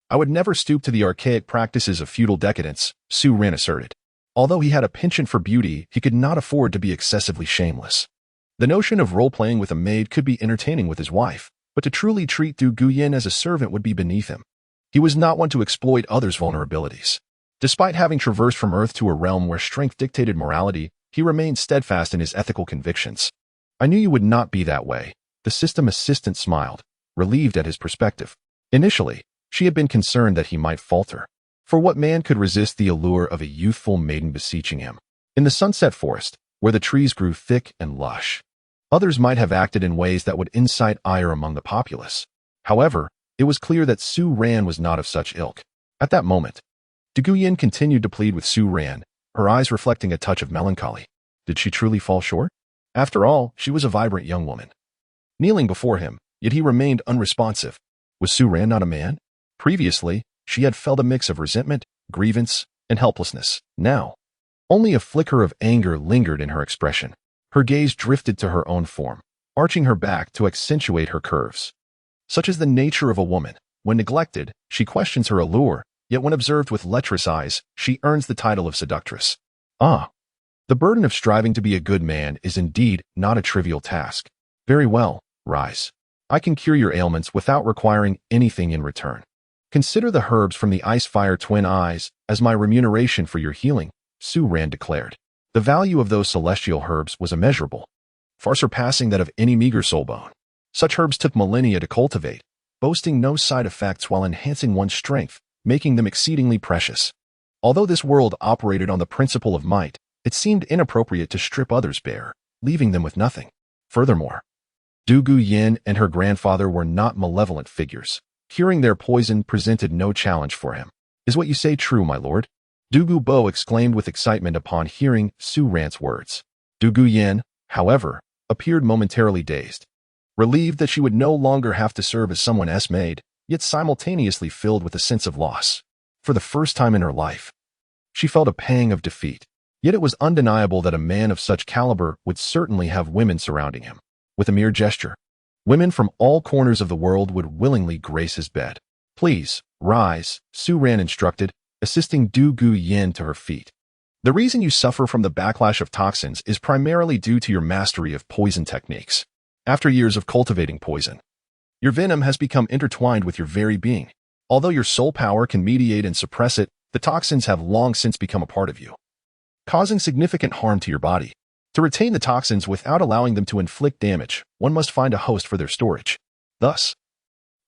I would never stoop to the archaic practices of feudal decadence, Su Ran asserted. Although he had a penchant for beauty, he could not afford to be excessively shameless. The notion of role-playing with a maid could be entertaining with his wife, but to truly treat Douluo Yin as a servant would be beneath him. He was not one to exploit others' vulnerabilities. Despite having traversed from Earth to a realm where strength dictated morality, he remained steadfast in his ethical convictions. I knew you would not be that way. The system assistant smiled, relieved at his perspective. Initially, she had been concerned that he might falter. For what man could resist the allure of a youthful maiden beseeching him? In the sunset forest, where the trees grew thick and lush, others might have acted in ways that would incite ire among the populace. However, it was clear that Su Ran was not of such ilk. At that moment, Douluo Yin continued to plead with Su Ran, her eyes reflecting a touch of melancholy. Did she truly fall short? After all, she was a vibrant young woman. Kneeling before him, yet he remained unresponsive. Was Su Ran not a man? Previously, she had felt a mix of resentment, grievance, and helplessness. Now, only a flicker of anger lingered in her expression. Her gaze drifted to her own form, arching her back to accentuate her curves. Such is the nature of a woman. When neglected, she questions her allure, yet when observed with lecherous eyes, she earns the title of seductress. Ah, the burden of striving to be a good man is indeed not a trivial task. Very well, rise. I can cure your ailments without requiring anything in return. Consider the herbs from the Ice-Fire Twin Eyes as my remuneration for your healing, Su Ran declared. The value of those celestial herbs was immeasurable, far surpassing that of any meager soulbone. Such herbs took millennia to cultivate, boasting no side effects while enhancing one's strength, making them exceedingly precious. Although this world operated on the principle of might, it seemed inappropriate to strip others bare, leaving them with nothing. Furthermore, Douluo Yin and her grandfather were not malevolent figures. Curing their poison presented no challenge for him. Is what you say true, my lord? Douluo exclaimed with excitement upon hearing Su Ran's words. Douluo Yin, however, appeared momentarily dazed, relieved that she would no longer have to serve as someone else's maid, yet simultaneously filled with a sense of loss. For the first time in her life, she felt a pang of defeat. Yet it was undeniable that a man of such caliber would certainly have women surrounding him. With a mere gesture, women from all corners of the world would willingly grace his bed. Please, rise, Su Ran instructed, assisting Douluo Yin to her feet. The reason you suffer from the backlash of toxins is primarily due to your mastery of poison techniques. After years of cultivating poison, your venom has become intertwined with your very being. Although your soul power can mediate and suppress it, the toxins have long since become a part of you, causing significant harm to your body. To retain the toxins without allowing them to inflict damage, one must find a host for their storage. Thus,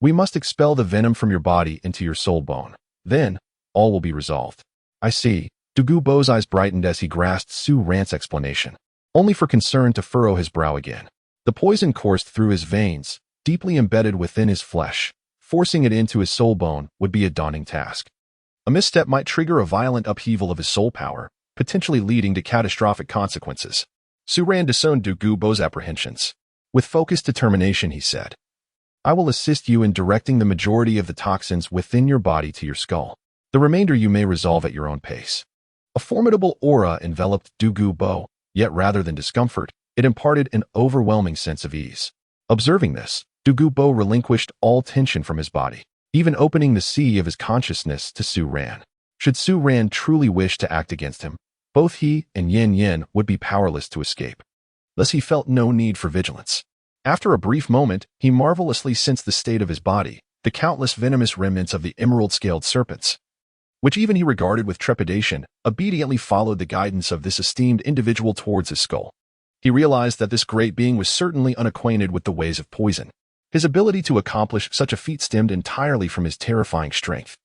We must expel the venom from your body into your soul bone. Then, all will be resolved. I see. Douluo Bo's eyes brightened as he grasped Su Ran's explanation, only for concern to furrow his brow again. The poison coursed through his veins, deeply embedded within his flesh. Forcing it into his soul bone would be a daunting task. A misstep might trigger a violent upheaval of his soul power, potentially leading to catastrophic consequences. Su Ran discerned Douluo Bo's apprehensions. With focused determination, he said, I will assist you in directing the majority of the toxins within your body to your skull. The remainder you may resolve at your own pace. A formidable aura enveloped Douluo Bo, yet rather than discomfort, it imparted an overwhelming sense of ease. Observing this, Douluo Bo relinquished all tension from his body, even opening the sea of his consciousness to Su Ran. Should Su Ran truly wish to act against him, both he and Yin Yin would be powerless to escape. Thus he felt no need for vigilance. After a brief moment, he marvelously sensed the state of his body, the countless venomous remnants of the emerald-scaled serpents, which even he regarded with trepidation, obediently followed the guidance of this esteemed individual towards his skull. He realized that this great being was certainly unacquainted with the ways of poison. His ability to accomplish such a feat stemmed entirely from his terrifying strength,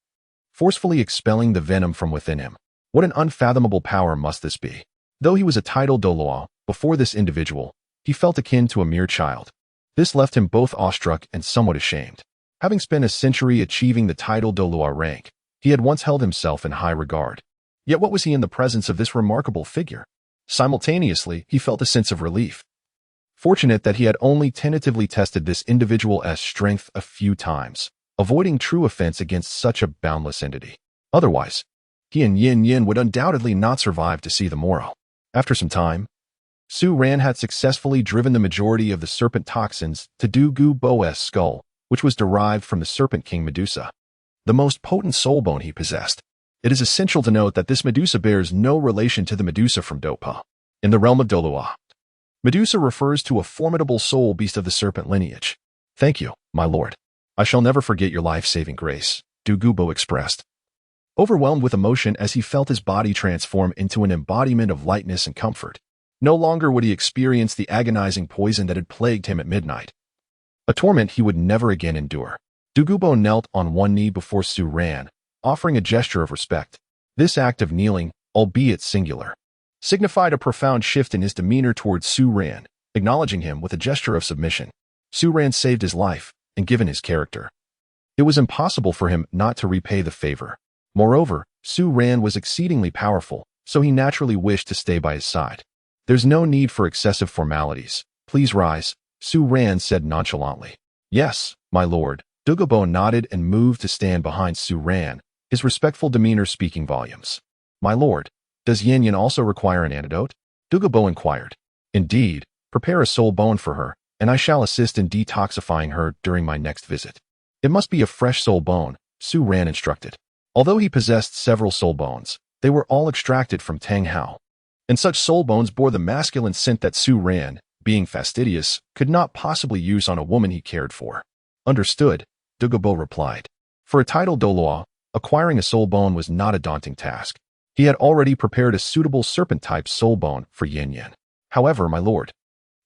forcefully expelling the venom from within him. What an unfathomable power must this be! Though he was a titled Douluo, before this individual, he felt akin to a mere child. This left him both awestruck and somewhat ashamed. Having spent a century achieving the titled Douluo rank, he had once held himself in high regard. Yet what was he in the presence of this remarkable figure? Simultaneously, he felt a sense of relief. Fortunate that he had only tentatively tested this individual's strength a few times, avoiding true offense against such a boundless entity. Otherwise, he and Yin Yin would undoubtedly not survive to see the morrow. After some time, Su Ran had successfully driven the majority of the serpent toxins to Douluo Bo's skull, which was derived from the Serpent King Medusa, the most potent soul bone he possessed. It is essential to note that this Medusa bears no relation to the Medusa from Dopa. In the realm of Douluo, Medusa refers to a formidable soul beast of the serpent lineage. Thank you, my lord. I shall never forget your life-saving grace, Douluo Bo expressed, overwhelmed with emotion as he felt his body transform into an embodiment of lightness and comfort. No longer would he experience the agonizing poison that had plagued him at midnight, a torment he would never again endure. Douluo Bo knelt on one knee before Su Ran, offering a gesture of respect. This act of kneeling, albeit singular, signified a profound shift in his demeanor towards Su Ran, acknowledging him with a gesture of submission. Su Ran saved his life, and given his character, it was impossible for him not to repay the favor. Moreover, Su Ran was exceedingly powerful, so he naturally wished to stay by his side. There's no need for excessive formalities. Please rise, Su Ran said nonchalantly. Yes, my lord. Douluo Bo nodded and moved to stand behind Su Ran, his respectful demeanor speaking volumes. My lord, does Yin Yin also require an antidote? Douluo Bo inquired. Indeed, prepare a soul bone for her, and I shall assist in detoxifying her during my next visit. It must be a fresh soul bone, Su Ran instructed. Although he possessed several soul bones, they were all extracted from Tang Hao, and such soul bones bore the masculine scent that Su Ran, being fastidious, could not possibly use on a woman he cared for. Understood, Douluo Bo replied. For a titled Douluo, acquiring a soul bone was not a daunting task. He had already prepared a suitable serpent-type soul bone for Yin Yin. However, my lord,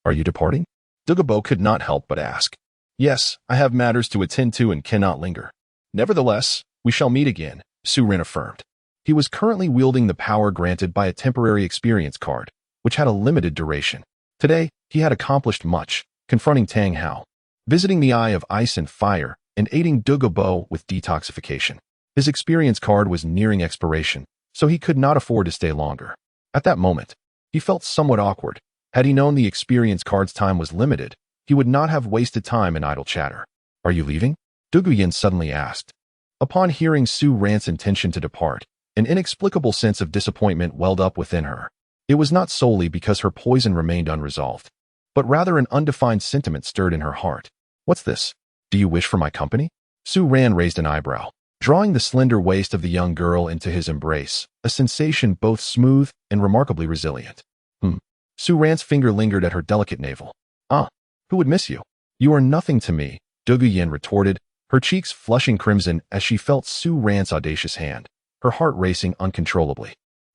are you departing? Douluo Bo could not help but ask. Yes, I have matters to attend to and cannot linger. Nevertheless, we shall meet again, Su Ran affirmed. He was currently wielding the power granted by a temporary experience card, which had a limited duration. Today, he had accomplished much, confronting Tang Hao, visiting the Eye of Ice and Fire, and aiding Douluo Bo with detoxification. His experience card was nearing expiration, so he could not afford to stay longer. At that moment, he felt somewhat awkward. Had he known the experience card's time was limited, he would not have wasted time in idle chatter. Are you leaving? Douluo Yin suddenly asked. Upon hearing Su Ran's intention to depart, an inexplicable sense of disappointment welled up within her. It was not solely because her poison remained unresolved, but rather an undefined sentiment stirred in her heart. What's this? Do you wish for my company? Su Ran raised an eyebrow, drawing the slender waist of the young girl into his embrace, a sensation both smooth and remarkably resilient. Su Ran's finger lingered at her delicate navel. Who would miss you? You are nothing to me, Douluo Yin retorted, her cheeks flushing crimson as she felt Su Ran's audacious hand, her heart racing uncontrollably.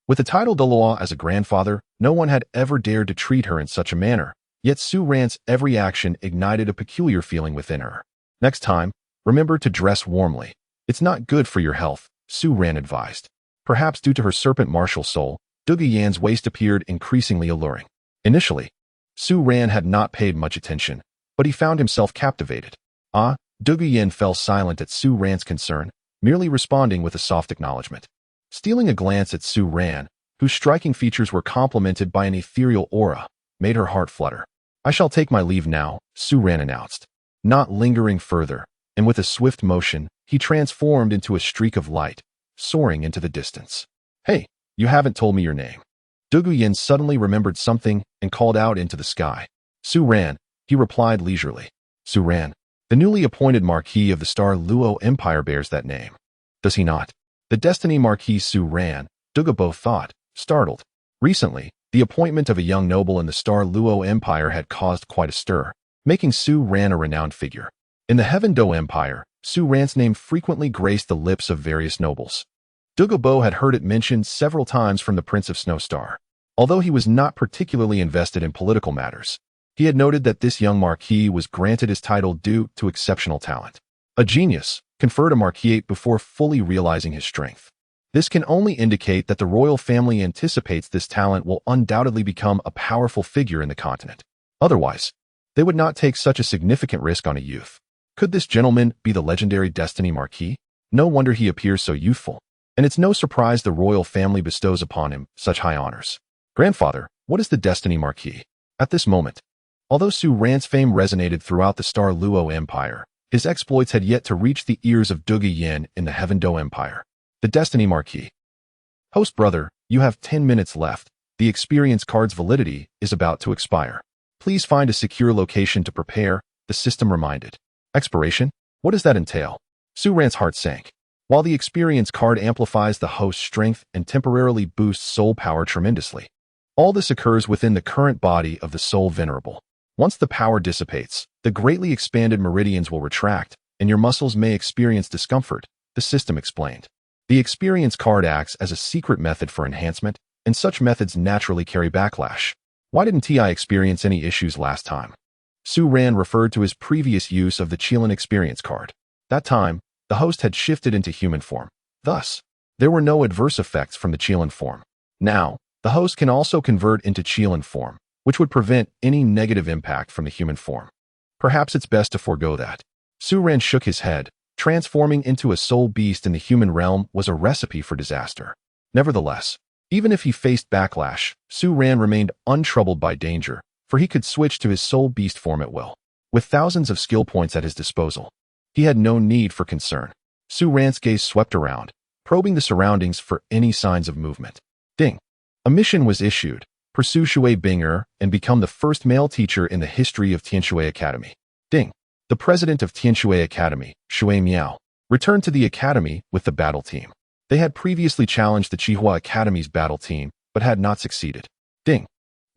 With the title Douluo as a grandfather, no one had ever dared to treat her in such a manner, yet Su Ran's every action ignited a peculiar feeling within her. Next time, Remember to dress warmly. It's not good for your health, Su Ran advised. Perhaps due to her serpent martial soul, Douluo Yan's waist appeared increasingly alluring. Initially, Su Ran had not paid much attention, but he found himself captivated. Douluo Yan fell silent at Su Ran's concern, merely responding with a soft acknowledgement. Stealing a glance at Su Ran, whose striking features were complemented by an ethereal aura, made her heart flutter. I shall take my leave now, Su Ran announced. Not lingering further, and with a swift motion, he transformed into a streak of light, soaring into the distance. Hey, you haven't told me your name. Douluo Yan suddenly remembered something and called out into the sky. Su Ran, he replied leisurely. Su Ran, the newly appointed Marquis of the Star Luo Empire bears that name. Does he not? The Destiny Marquis Su Ran, Douluo thought, startled. Recently, the appointment of a young noble in the Star Luo Empire had caused quite a stir, making Su Ran a renowned figure. In the Heaven Do Empire, Su Ran's name frequently graced the lips of various nobles. Douluo had heard it mentioned several times from the Prince of Snow Star. Although he was not particularly invested in political matters, he had noted that this young marquis was granted his title due to exceptional talent. A genius, conferred a marquisate before fully realizing his strength. This can only indicate that the royal family anticipates this talent will undoubtedly become a powerful figure in the continent. Otherwise, they would not take such a significant risk on a youth. Could this gentleman be the legendary Destiny Marquis? No wonder he appears so youthful. And it's no surprise the royal family bestows upon him such high honors. Grandfather, what is the Destiny Marquis? At this moment, although Su Ran's fame resonated throughout the Star Luo Empire, his exploits had yet to reach the ears of Douluo Yan in the Heaven Do Empire. The Destiny Marquis. Host brother, you have 10 minutes left. The experience card's validity is about to expire. Please find a secure location to prepare, the system reminded. Expiration? What does that entail? Su Ran's heart sank. While the experience card amplifies the host's strength and temporarily boosts soul power tremendously, all this occurs within the current body of the soul venerable. Once the power dissipates, the greatly expanded meridians will retract, and your muscles may experience discomfort, the system explained. The experience card acts as a secret method for enhancement, and such methods naturally carry backlash. Why didn't TI experience any issues last time? Su Ran referred to his previous use of the Qilin experience card. That time, the host had shifted into human form. Thus, there were no adverse effects from the Qilin form. Now, the host can also convert into Qilin form, which would prevent any negative impact from the human form. Perhaps it's best to forego that. Su Ran shook his head. Transforming into a soul beast in the human realm was a recipe for disaster. Nevertheless, even if he faced backlash, Su Ran remained untroubled by danger, for he could switch to his soul beast form at will. With thousands of skill points at his disposal, he had no need for concern. Su Ran's gaze swept around, probing the surroundings for any signs of movement. Ding! A mission was issued. Pursue Shui Binger and become the first male teacher in the history of Tianshui Academy. Ding! The president of Tianshui Academy, Shui Miao, returned to the academy with the battle team. They had previously challenged the Qihua Academy's battle team, but had not succeeded. Ding!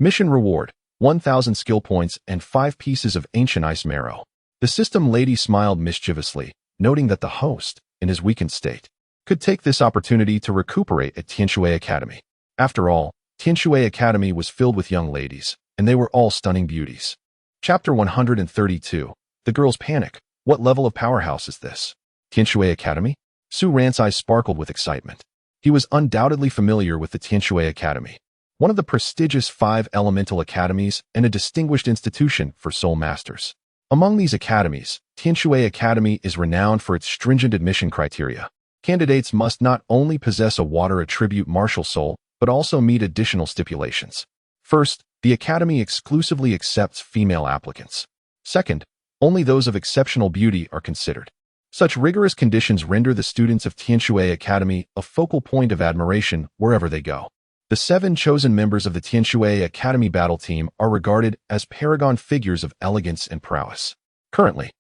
Mission reward, 1,000 skill points and 5 pieces of ancient ice marrow. The system lady smiled mischievously, noting that the host, in his weakened state, could take this opportunity to recuperate at Tianshui Academy. After all, Tianshui Academy was filled with young ladies, and they were all stunning beauties. Chapter 132. The girls panic. What level of powerhouse is this? Tianshui Academy? Su Ran's eyes sparkled with excitement. He was undoubtedly familiar with the Tianshui Academy, one of the prestigious 5 elemental academies and a distinguished institution for soul masters. Among these academies, Tianshui Academy is renowned for its stringent admission criteria. Candidates must not only possess a water attribute martial soul, but also meet additional stipulations. First, the academy exclusively accepts female applicants. Second, only those of exceptional beauty are considered. Such rigorous conditions render the students of Tianshui Academy a focal point of admiration wherever they go. The 7 chosen members of the Tianshui Academy battle team are regarded as paragon figures of elegance and prowess. Currently,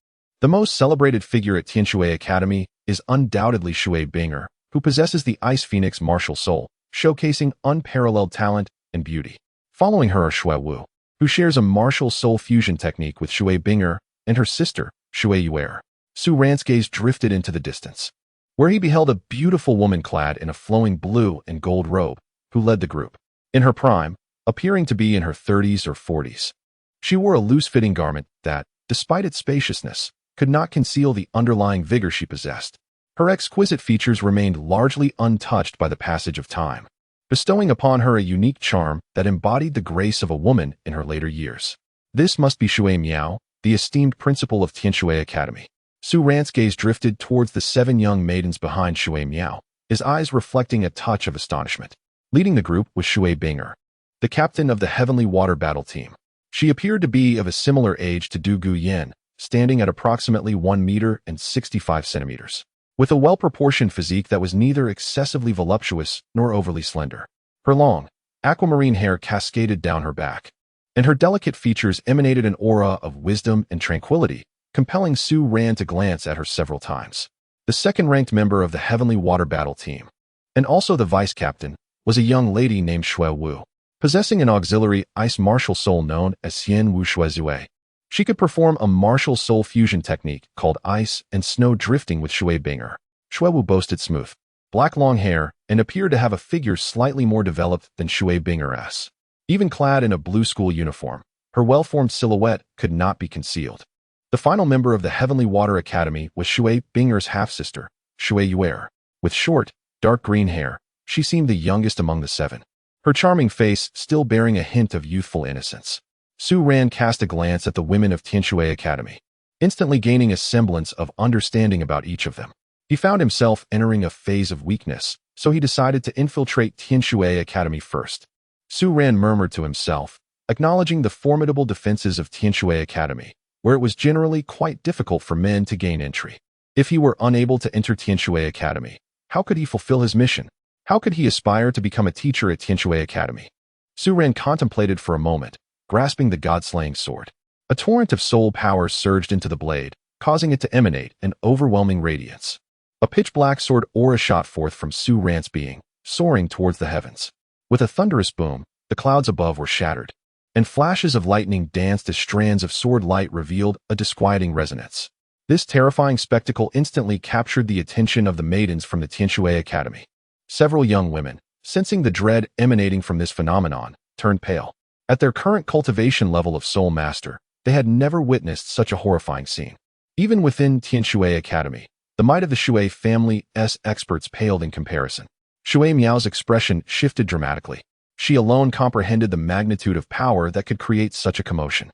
the most celebrated figure at Tianshui Academy is undoubtedly Shui Binger, who possesses the Ice Phoenix martial soul, showcasing unparalleled talent and beauty. Following her are Shui Wu, who shares a martial soul fusion technique with Shui Binger and her sister, Shui Yuer. Su Ran's gaze drifted into the distance, where he beheld a beautiful woman clad in a flowing blue and gold robe, who led the group. In her prime, appearing to be in her 30s or 40s, she wore a loose-fitting garment that, despite its spaciousness, could not conceal the underlying vigor she possessed. Her exquisite features remained largely untouched by the passage of time, bestowing upon her a unique charm that embodied the grace of a woman in her later years. This must be Shui Miao, the esteemed principal of Tianshui Academy. Su Ran's gaze drifted towards the 7 young maidens behind Shui Miao, his eyes reflecting a touch of astonishment. Leading the group was Shui Binger, the captain of the Heavenly Water Battle Team. She appeared to be of a similar age to Du Guyan, standing at approximately 1 meter and 65 centimeters, with a well-proportioned physique that was neither excessively voluptuous nor overly slender. Her long, aquamarine hair cascaded down her back, and her delicate features emanated an aura of wisdom and tranquility, compelling Su Ran to glance at her several times. The second-ranked member of the Heavenly Water Battle Team, and also the vice-captain, was a young lady named Shui Wu, possessing an auxiliary ice martial soul known as Xian Wu Shui Zui. She could perform a martial soul fusion technique called ice and snow drifting with Shui Binger. Shui Wu boasted smooth, black long hair and appeared to have a figure slightly more developed than Shui Binger's. Even clad in a blue school uniform, her well-formed silhouette could not be concealed. The final member of the Heavenly Water Academy was Shui Binger's half-sister, Shui Yuer. With short, dark green hair, she seemed the youngest among the 7, her charming face still bearing a hint of youthful innocence. Su Ran cast a glance at the women of Tianshui Academy, instantly gaining a semblance of understanding about each of them. He found himself entering a phase of weakness, so he decided to infiltrate Tianshui Academy first. Su Ran murmured to himself, acknowledging the formidable defenses of Tianshui Academy, where it was generally quite difficult for men to gain entry. If he were unable to enter Tianshui Academy, how could he fulfill his mission? How could he aspire to become a teacher at Tianshui Academy? Su Ran contemplated for a moment, grasping the god-slaying sword. A torrent of soul power surged into the blade, causing it to emanate an overwhelming radiance. A pitch-black sword aura shot forth from Su Ran's being, soaring towards the heavens. With a thunderous boom, the clouds above were shattered, and flashes of lightning danced as strands of sword light revealed a disquieting resonance. This terrifying spectacle instantly captured the attention of the maidens from the Tianshui Academy. Several young women, sensing the dread emanating from this phenomenon, turned pale. At their current cultivation level of Soul Master, they had never witnessed such a horrifying scene. Even within Tianshui Academy, the might of the Shui family's experts paled in comparison. Shui Miao's expression shifted dramatically. She alone comprehended the magnitude of power that could create such a commotion.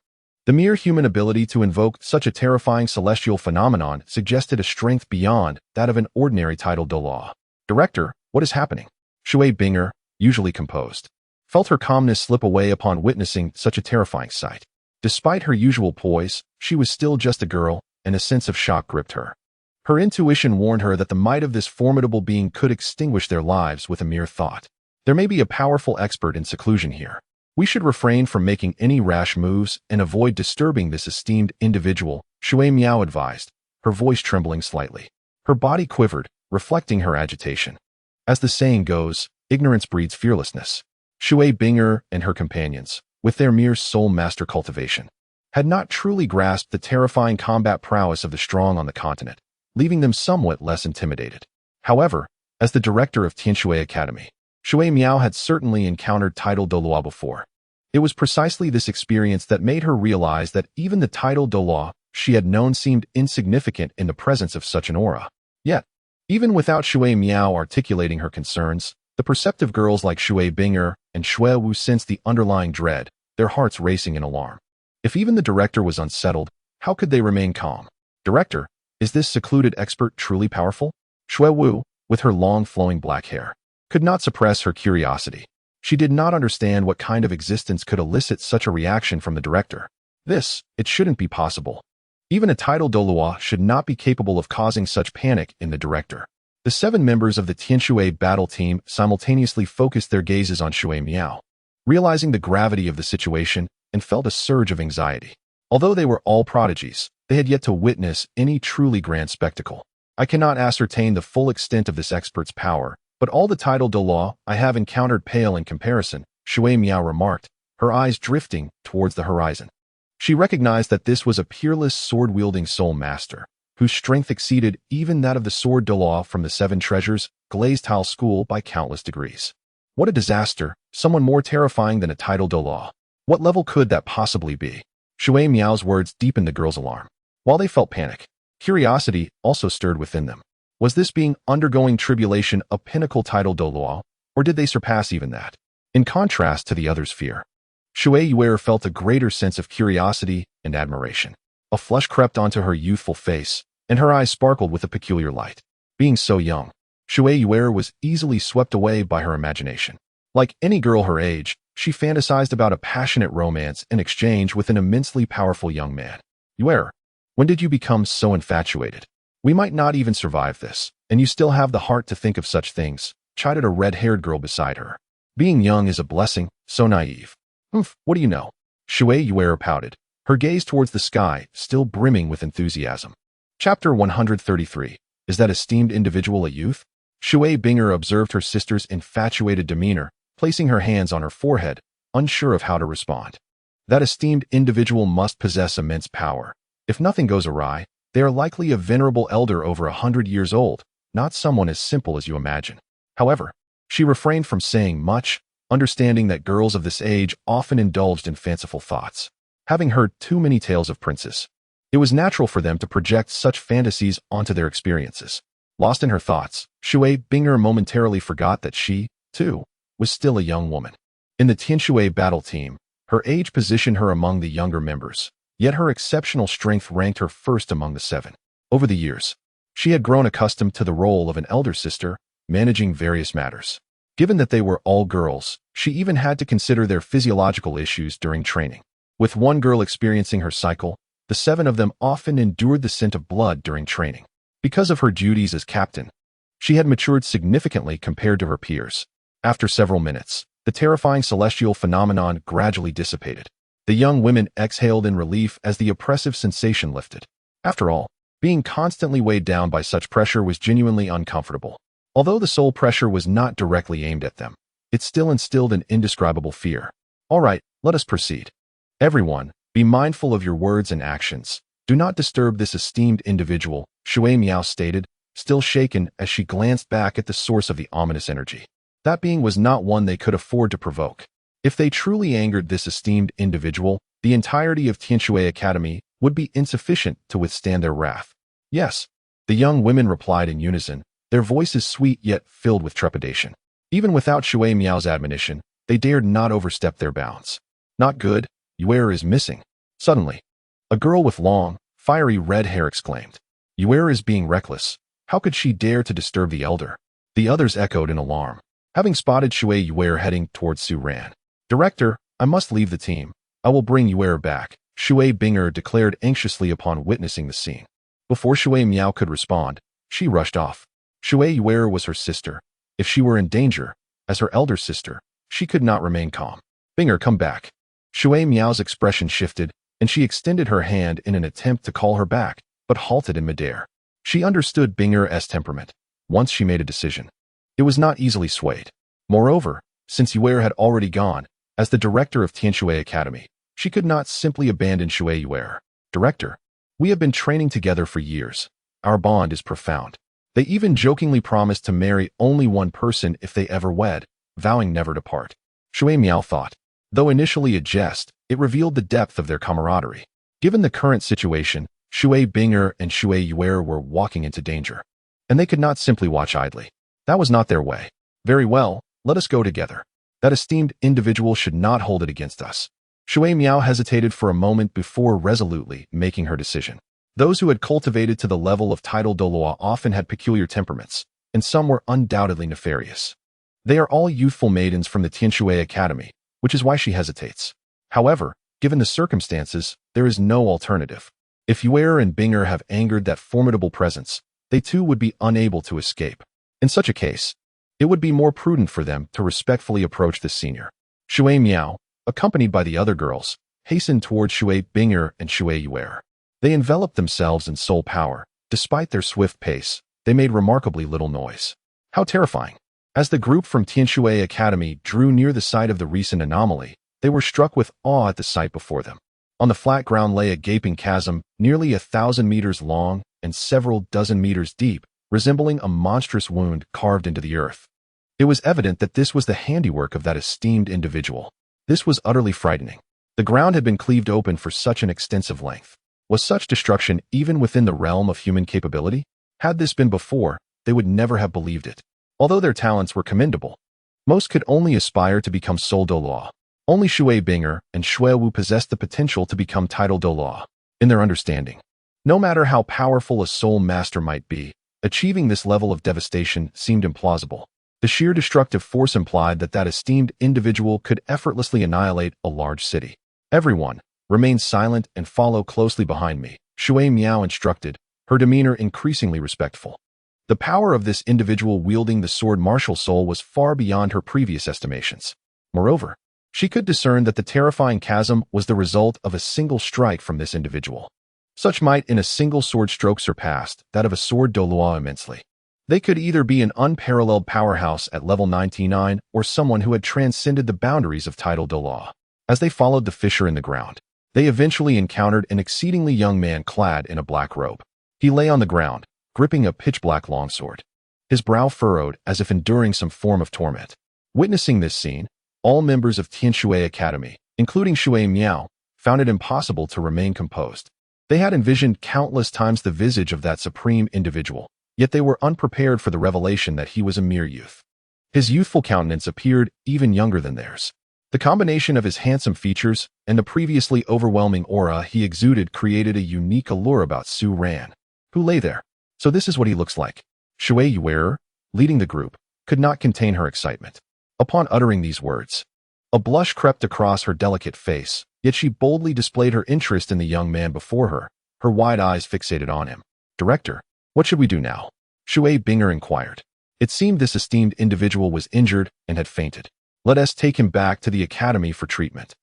The mere human ability to invoke such a terrifying celestial phenomenon suggested a strength beyond that of an ordinary titled Douluo. Director, what is happening? Shui Binger, usually composed, felt her calmness slip away upon witnessing such a terrifying sight. Despite her usual poise, she was still just a girl, and a sense of shock gripped her. Her intuition warned her that the might of this formidable being could extinguish their lives with a mere thought. There may be a powerful expert in seclusion here. We should refrain from making any rash moves and avoid disturbing this esteemed individual, Shui Miao advised, her voice trembling slightly. Her body quivered, reflecting her agitation. As the saying goes, ignorance breeds fearlessness. Shui Binger and her companions, with their mere soul master cultivation, had not truly grasped the terrifying combat prowess of the strong on the continent, leaving them somewhat less intimidated. However, as the director of Tianshui Academy, Shui Miao had certainly encountered titled Douluo before. It was precisely this experience that made her realize that even the titled Douluo she had known seemed insignificant in the presence of such an aura. Yet, even without Shui Miao articulating her concerns, the perceptive girls like Shui Binger and Shui Wu sensed the underlying dread, their hearts racing in alarm. If even the director was unsettled, how could they remain calm? Director, is this secluded expert truly powerful? Shui Wu, with her long flowing black hair, could not suppress her curiosity. She did not understand what kind of existence could elicit such a reaction from the director. It shouldn't be possible. Even a titled Douluo should not be capable of causing such panic in the director. The 7 members of the Tianshui battle team simultaneously focused their gazes on Shui Miao, realizing the gravity of the situation and felt a surge of anxiety. Although they were all prodigies, they had yet to witness any truly grand spectacle. I cannot ascertain the full extent of this expert's power, but all the titled Douluo I have encountered pale in comparison, Shui Miao remarked, her eyes drifting towards the horizon. She recognized that this was a peerless sword-wielding soul master, whose strength exceeded even that of the sword Douluo from the 7 treasures, glazed tile school by countless degrees. What a disaster, someone more terrifying than a titled Douluo. What level could that possibly be? Shui Miao's words deepened the girls' alarm. While they felt panic, Curiosity also stirred within them. Was this being undergoing tribulation a pinnacle title Douluo, or did they surpass even that? In contrast to the others' fear, Shui Yuer felt a greater sense of curiosity and admiration. A flush crept onto her youthful face, and her eyes sparkled with a peculiar light. Being so young, Shui Yuer was easily swept away by her imagination. Like any girl her age, she fantasized about a passionate romance in exchange with an immensely powerful young man. Yuer, when did you become so infatuated? We might not even survive this, and you still have the heart to think of such things, chided a red-haired girl beside her. Being young is a blessing, so naive. What do you know? Shui Yuer pouted, her gaze towards the sky, still brimming with enthusiasm. Chapter 133. Is that esteemed individual a youth? Shui Binger observed her sister's infatuated demeanor, placing her hands on her forehead, unsure of how to respond. That esteemed individual must possess immense power. If nothing goes awry, they are likely a venerable elder over 100 years old, not someone as simple as you imagine. However, she refrained from saying much, understanding that girls of this age often indulged in fanciful thoughts. Having heard too many tales of princes, it was natural for them to project such fantasies onto their experiences. Lost in her thoughts, Shui Binger momentarily forgot that she, too, was still a young woman. In the Tianshui battle team, her age positioned her among the younger members, yet her exceptional strength ranked her first among the 7. Over the years, she had grown accustomed to the role of an elder sister, managing various matters. Given that they were all girls, she even had to consider their physiological issues during training. With one girl experiencing her cycle, the 7 of them often endured the scent of blood during training. Because of her duties as captain, she had matured significantly compared to her peers. After several minutes, the terrifying celestial phenomenon gradually dissipated. The young women exhaled in relief as the oppressive sensation lifted. After all, being constantly weighed down by such pressure was genuinely uncomfortable. Although the soul pressure was not directly aimed at them, it still instilled an indescribable fear. All right, let us proceed. Everyone, be mindful of your words and actions. Do not disturb this esteemed individual, Shui Miao stated, still shaken as she glanced back at the source of the ominous energy. That being was not one they could afford to provoke. If they truly angered this esteemed individual, the entirety of Tianshui Academy would be insufficient to withstand their wrath. Yes, the young women replied in unison, their voices sweet yet filled with trepidation. Even without Shui Miao's admonition, they dared not overstep their bounds. Not good, Yuer is missing. Suddenly, a girl with long, fiery red hair exclaimed. Yuer is being reckless. How could she dare to disturb the elder? The others echoed in alarm. Having spotted Shui Yuer heading towards Su Ran. Director, I must leave the team. I will bring Yuer back, Shui Binger declared anxiously upon witnessing the scene. Before Shui Miao could respond, she rushed off. Shui Yuer was her sister. If she were in danger, as her elder sister, she could not remain calm. Binger, come back. Shui Miao's expression shifted, and she extended her hand in an attempt to call her back, but halted in midair. She understood Binger's temperament. Once she made a decision, it was not easily swayed. Moreover, since Yuer had already gone, as the director of Tianshui Academy, she could not simply abandon Shui Yuer. Director, we have been training together for years. Our bond is profound. They even jokingly promised to marry only one person if they ever wed, vowing never to part. Shui Miao thought. Though initially a jest, it revealed the depth of their camaraderie. Given the current situation, Shui Binger and Shui Yuer were walking into danger, and they could not simply watch idly. That was not their way. Very well, let us go together. That esteemed individual should not hold it against us. Shui Miao hesitated for a moment before resolutely making her decision. Those who had cultivated to the level of title Douluo often had peculiar temperaments, and some were undoubtedly nefarious. They are all youthful maidens from the Tianshui Academy, which is why she hesitates. However, given the circumstances, there is no alternative. If Yuer and Binger have angered that formidable presence, they too would be unable to escape. In such a case, it would be more prudent for them to respectfully approach the senior. Shui Miao, accompanied by the other girls, hastened towards Shui Binger and Shui Yuer. They enveloped themselves in soul power. Despite their swift pace, they made remarkably little noise. How terrifying! As the group from Tianshui Academy drew near the site of the recent anomaly, they were struck with awe at the sight before them. On the flat ground lay a gaping chasm, nearly 1,000 meters long and several dozen meters deep, resembling a monstrous wound carved into the earth. It was evident that this was the handiwork of that esteemed individual. This was utterly frightening. The ground had been cleaved open for such an extensive length. Was such destruction even within the realm of human capability? Had this been before, they would never have believed it. Although their talents were commendable, most could only aspire to become sole Douluo. Only Shui Binger and Shui Wu possessed the potential to become title Douluo. In their understanding, no matter how powerful a soul master might be, achieving this level of devastation seemed implausible. The sheer destructive force implied that that esteemed individual could effortlessly annihilate a large city. Everyone, remain silent and follow closely behind me, Shui Miao instructed, her demeanor increasingly respectful. The power of this individual wielding the sword martial soul was far beyond her previous estimations. Moreover, she could discern that the terrifying chasm was the result of a single strike from this individual. Such might in a single sword stroke surpassed that of a sword Douluo immensely. They could either be an unparalleled powerhouse at level 99 or someone who had transcended the boundaries of title Douluo. As they followed the fissure in the ground, they eventually encountered an exceedingly young man clad in a black robe. He lay on the ground, gripping a pitch-black longsword, his brow furrowed as if enduring some form of torment. Witnessing this scene, all members of Tianshui Academy, including Shui Miao, found it impossible to remain composed. They had envisioned countless times the visage of that supreme individual, yet they were unprepared for the revelation that he was a mere youth. His youthful countenance appeared even younger than theirs. The combination of his handsome features and the previously overwhelming aura he exuded created a unique allure about Su Ran, who lay there. So this is what he looks like. Shui Yuerer, leading the group, could not contain her excitement. Upon uttering these words, a blush crept across her delicate face, yet she boldly displayed her interest in the young man before her, her wide eyes fixated on him. Director, what should we do now? Shui Binger inquired. It seemed this esteemed individual was injured and had fainted. Let us take him back to the academy for treatment.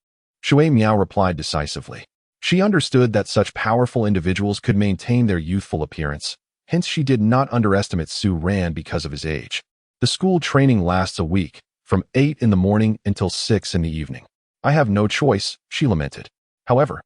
Shui Miao replied decisively. She understood that such powerful individuals could maintain their youthful appearance, hence she did not underestimate Su Ran because of his age. The school training lasts a week, from 8 in the morning until 6 in the evening. I have no choice, she lamented. However,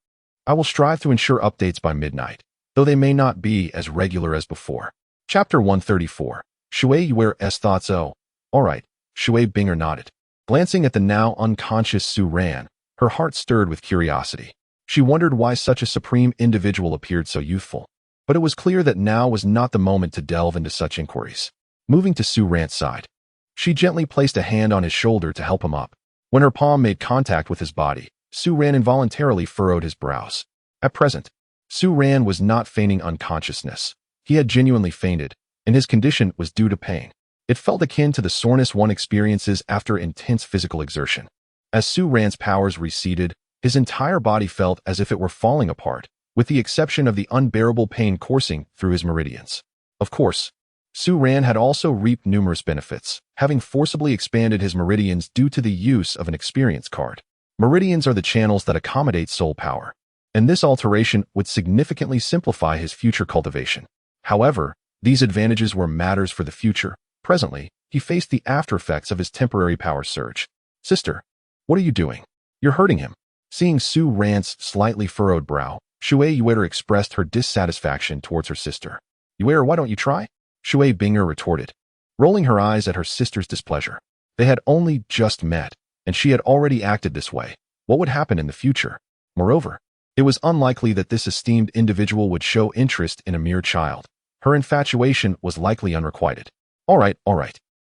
I will strive to ensure updates by midnight, though they may not be as regular as before. Chapter 134. Shui Yuer's thoughts. Oh, all right, Shui Binger nodded. Glancing at the now unconscious Su Ran, her heart stirred with curiosity. She wondered why such a supreme individual appeared so youthful. But it was clear that now was not the moment to delve into such inquiries. Moving to Su Ran's side, she gently placed a hand on his shoulder to help him up. When her palm made contact with his body, Su Ran involuntarily furrowed his brows. At present, Su Ran was not feigning unconsciousness. He had genuinely fainted, and his condition was due to pain. It felt akin to the soreness one experiences after intense physical exertion. As Su Ran's powers receded, his entire body felt as if it were falling apart, with the exception of the unbearable pain coursing through his meridians. Of course, Su Ran had also reaped numerous benefits, having forcibly expanded his meridians due to the use of an experience card. Meridians are the channels that accommodate soul power, and this alteration would significantly simplify his future cultivation. However, these advantages were matters for the future. Presently, he faced the aftereffects of his temporary power surge. Sister, what are you doing? You're hurting him. Seeing Su Ran's slightly furrowed brow, Shui Yuer expressed her dissatisfaction towards her sister. Yuer, why don't you try? Shui Binger retorted, rolling her eyes at her sister's displeasure. They had only just met, and she had already acted this way. What would happen in the future? Moreover, it was unlikely that this esteemed individual would show interest in a mere child. Her infatuation was likely unrequited. All right.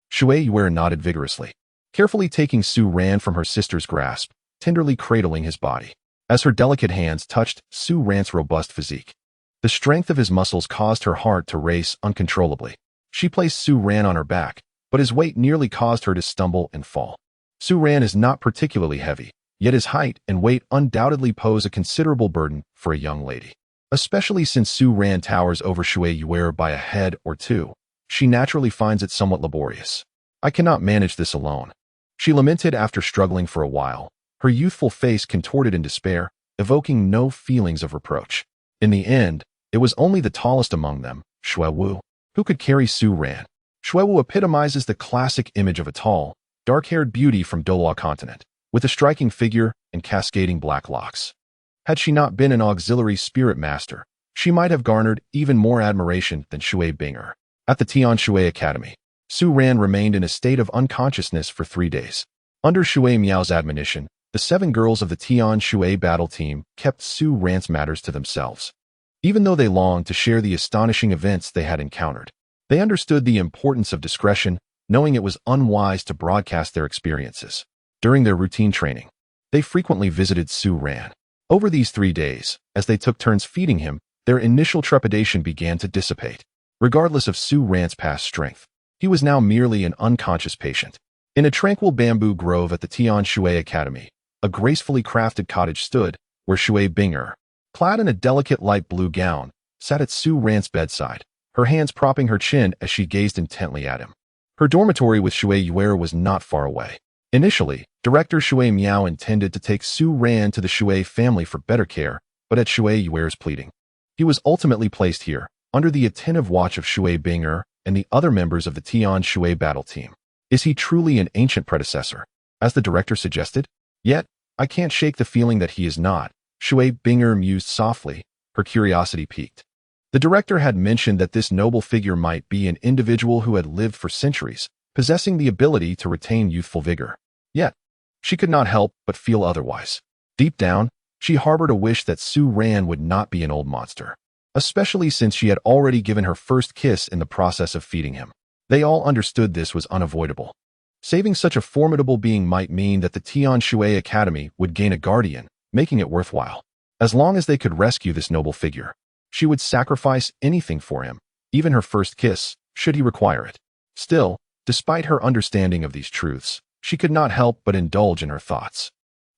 Shui Yuer nodded vigorously, carefully taking Su Ran from her sister's grasp, tenderly cradling his body. As her delicate hands touched Su Ran's robust physique, the strength of his muscles caused her heart to race uncontrollably. She placed Su Ran on her back, but his weight nearly caused her to stumble and fall. Su Ran is not particularly heavy, yet his height and weight undoubtedly pose a considerable burden for a young lady. Especially since Su Ran towers over Shui Yuer by a head or two, she naturally finds it somewhat laborious. I cannot manage this alone, she lamented after struggling for a while, her youthful face contorted in despair, evoking no feelings of reproach. In the end, it was only the tallest among them, Shui Wu, who could carry Su Ran. Shui Wu epitomizes the classic image of a tall, dark-haired beauty from Douluo Continent, with a striking figure and cascading black locks. Had she not been an auxiliary spirit master, she might have garnered even more admiration than Shui Binger. At the Tianshui Academy, Su Ran remained in a state of unconsciousness for 3 days. Under Shui Miao's admonition, the 7 girls of the Tianshui battle team kept Su Ran's matters to themselves. Even though they longed to share the astonishing events they had encountered, they understood the importance of discretion, knowing it was unwise to broadcast their experiences. During their routine training, they frequently visited Su Ran. Over these 3 days, as they took turns feeding him, their initial trepidation began to dissipate. Regardless of Su Ran's past strength, he was now merely an unconscious patient. In a tranquil bamboo grove at the Tian Shui Academy, a gracefully crafted cottage stood, where Shui Binger, clad in a delicate light blue gown, sat at Su Ran's bedside, her hands propping her chin as she gazed intently at him. Her dormitory with Shui Yuer was not far away. Initially, Director Shui Miao intended to take Su Ran to the Shui family for better care, but at Shui Yuer's pleading, he was ultimately placed here, under the attentive watch of Shui Binger and the other members of the Tian Shui battle team. Is he truly an ancient predecessor, as the director suggested? Yet, I can't shake the feeling that he is not, Shui Binger mused softly, her curiosity piqued. The director had mentioned that this noble figure might be an individual who had lived for centuries, possessing the ability to retain youthful vigor. Yet, she could not help but feel otherwise. Deep down, she harbored a wish that Su Ran would not be an old monster, especially since she had already given her first kiss in the process of feeding him. They all understood this was unavoidable. Saving such a formidable being might mean that the Tian Shui Academy would gain a guardian, making it worthwhile. As long as they could rescue this noble figure, she would sacrifice anything for him, even her first kiss, should he require it. Still, despite her understanding of these truths, she could not help but indulge in her thoughts.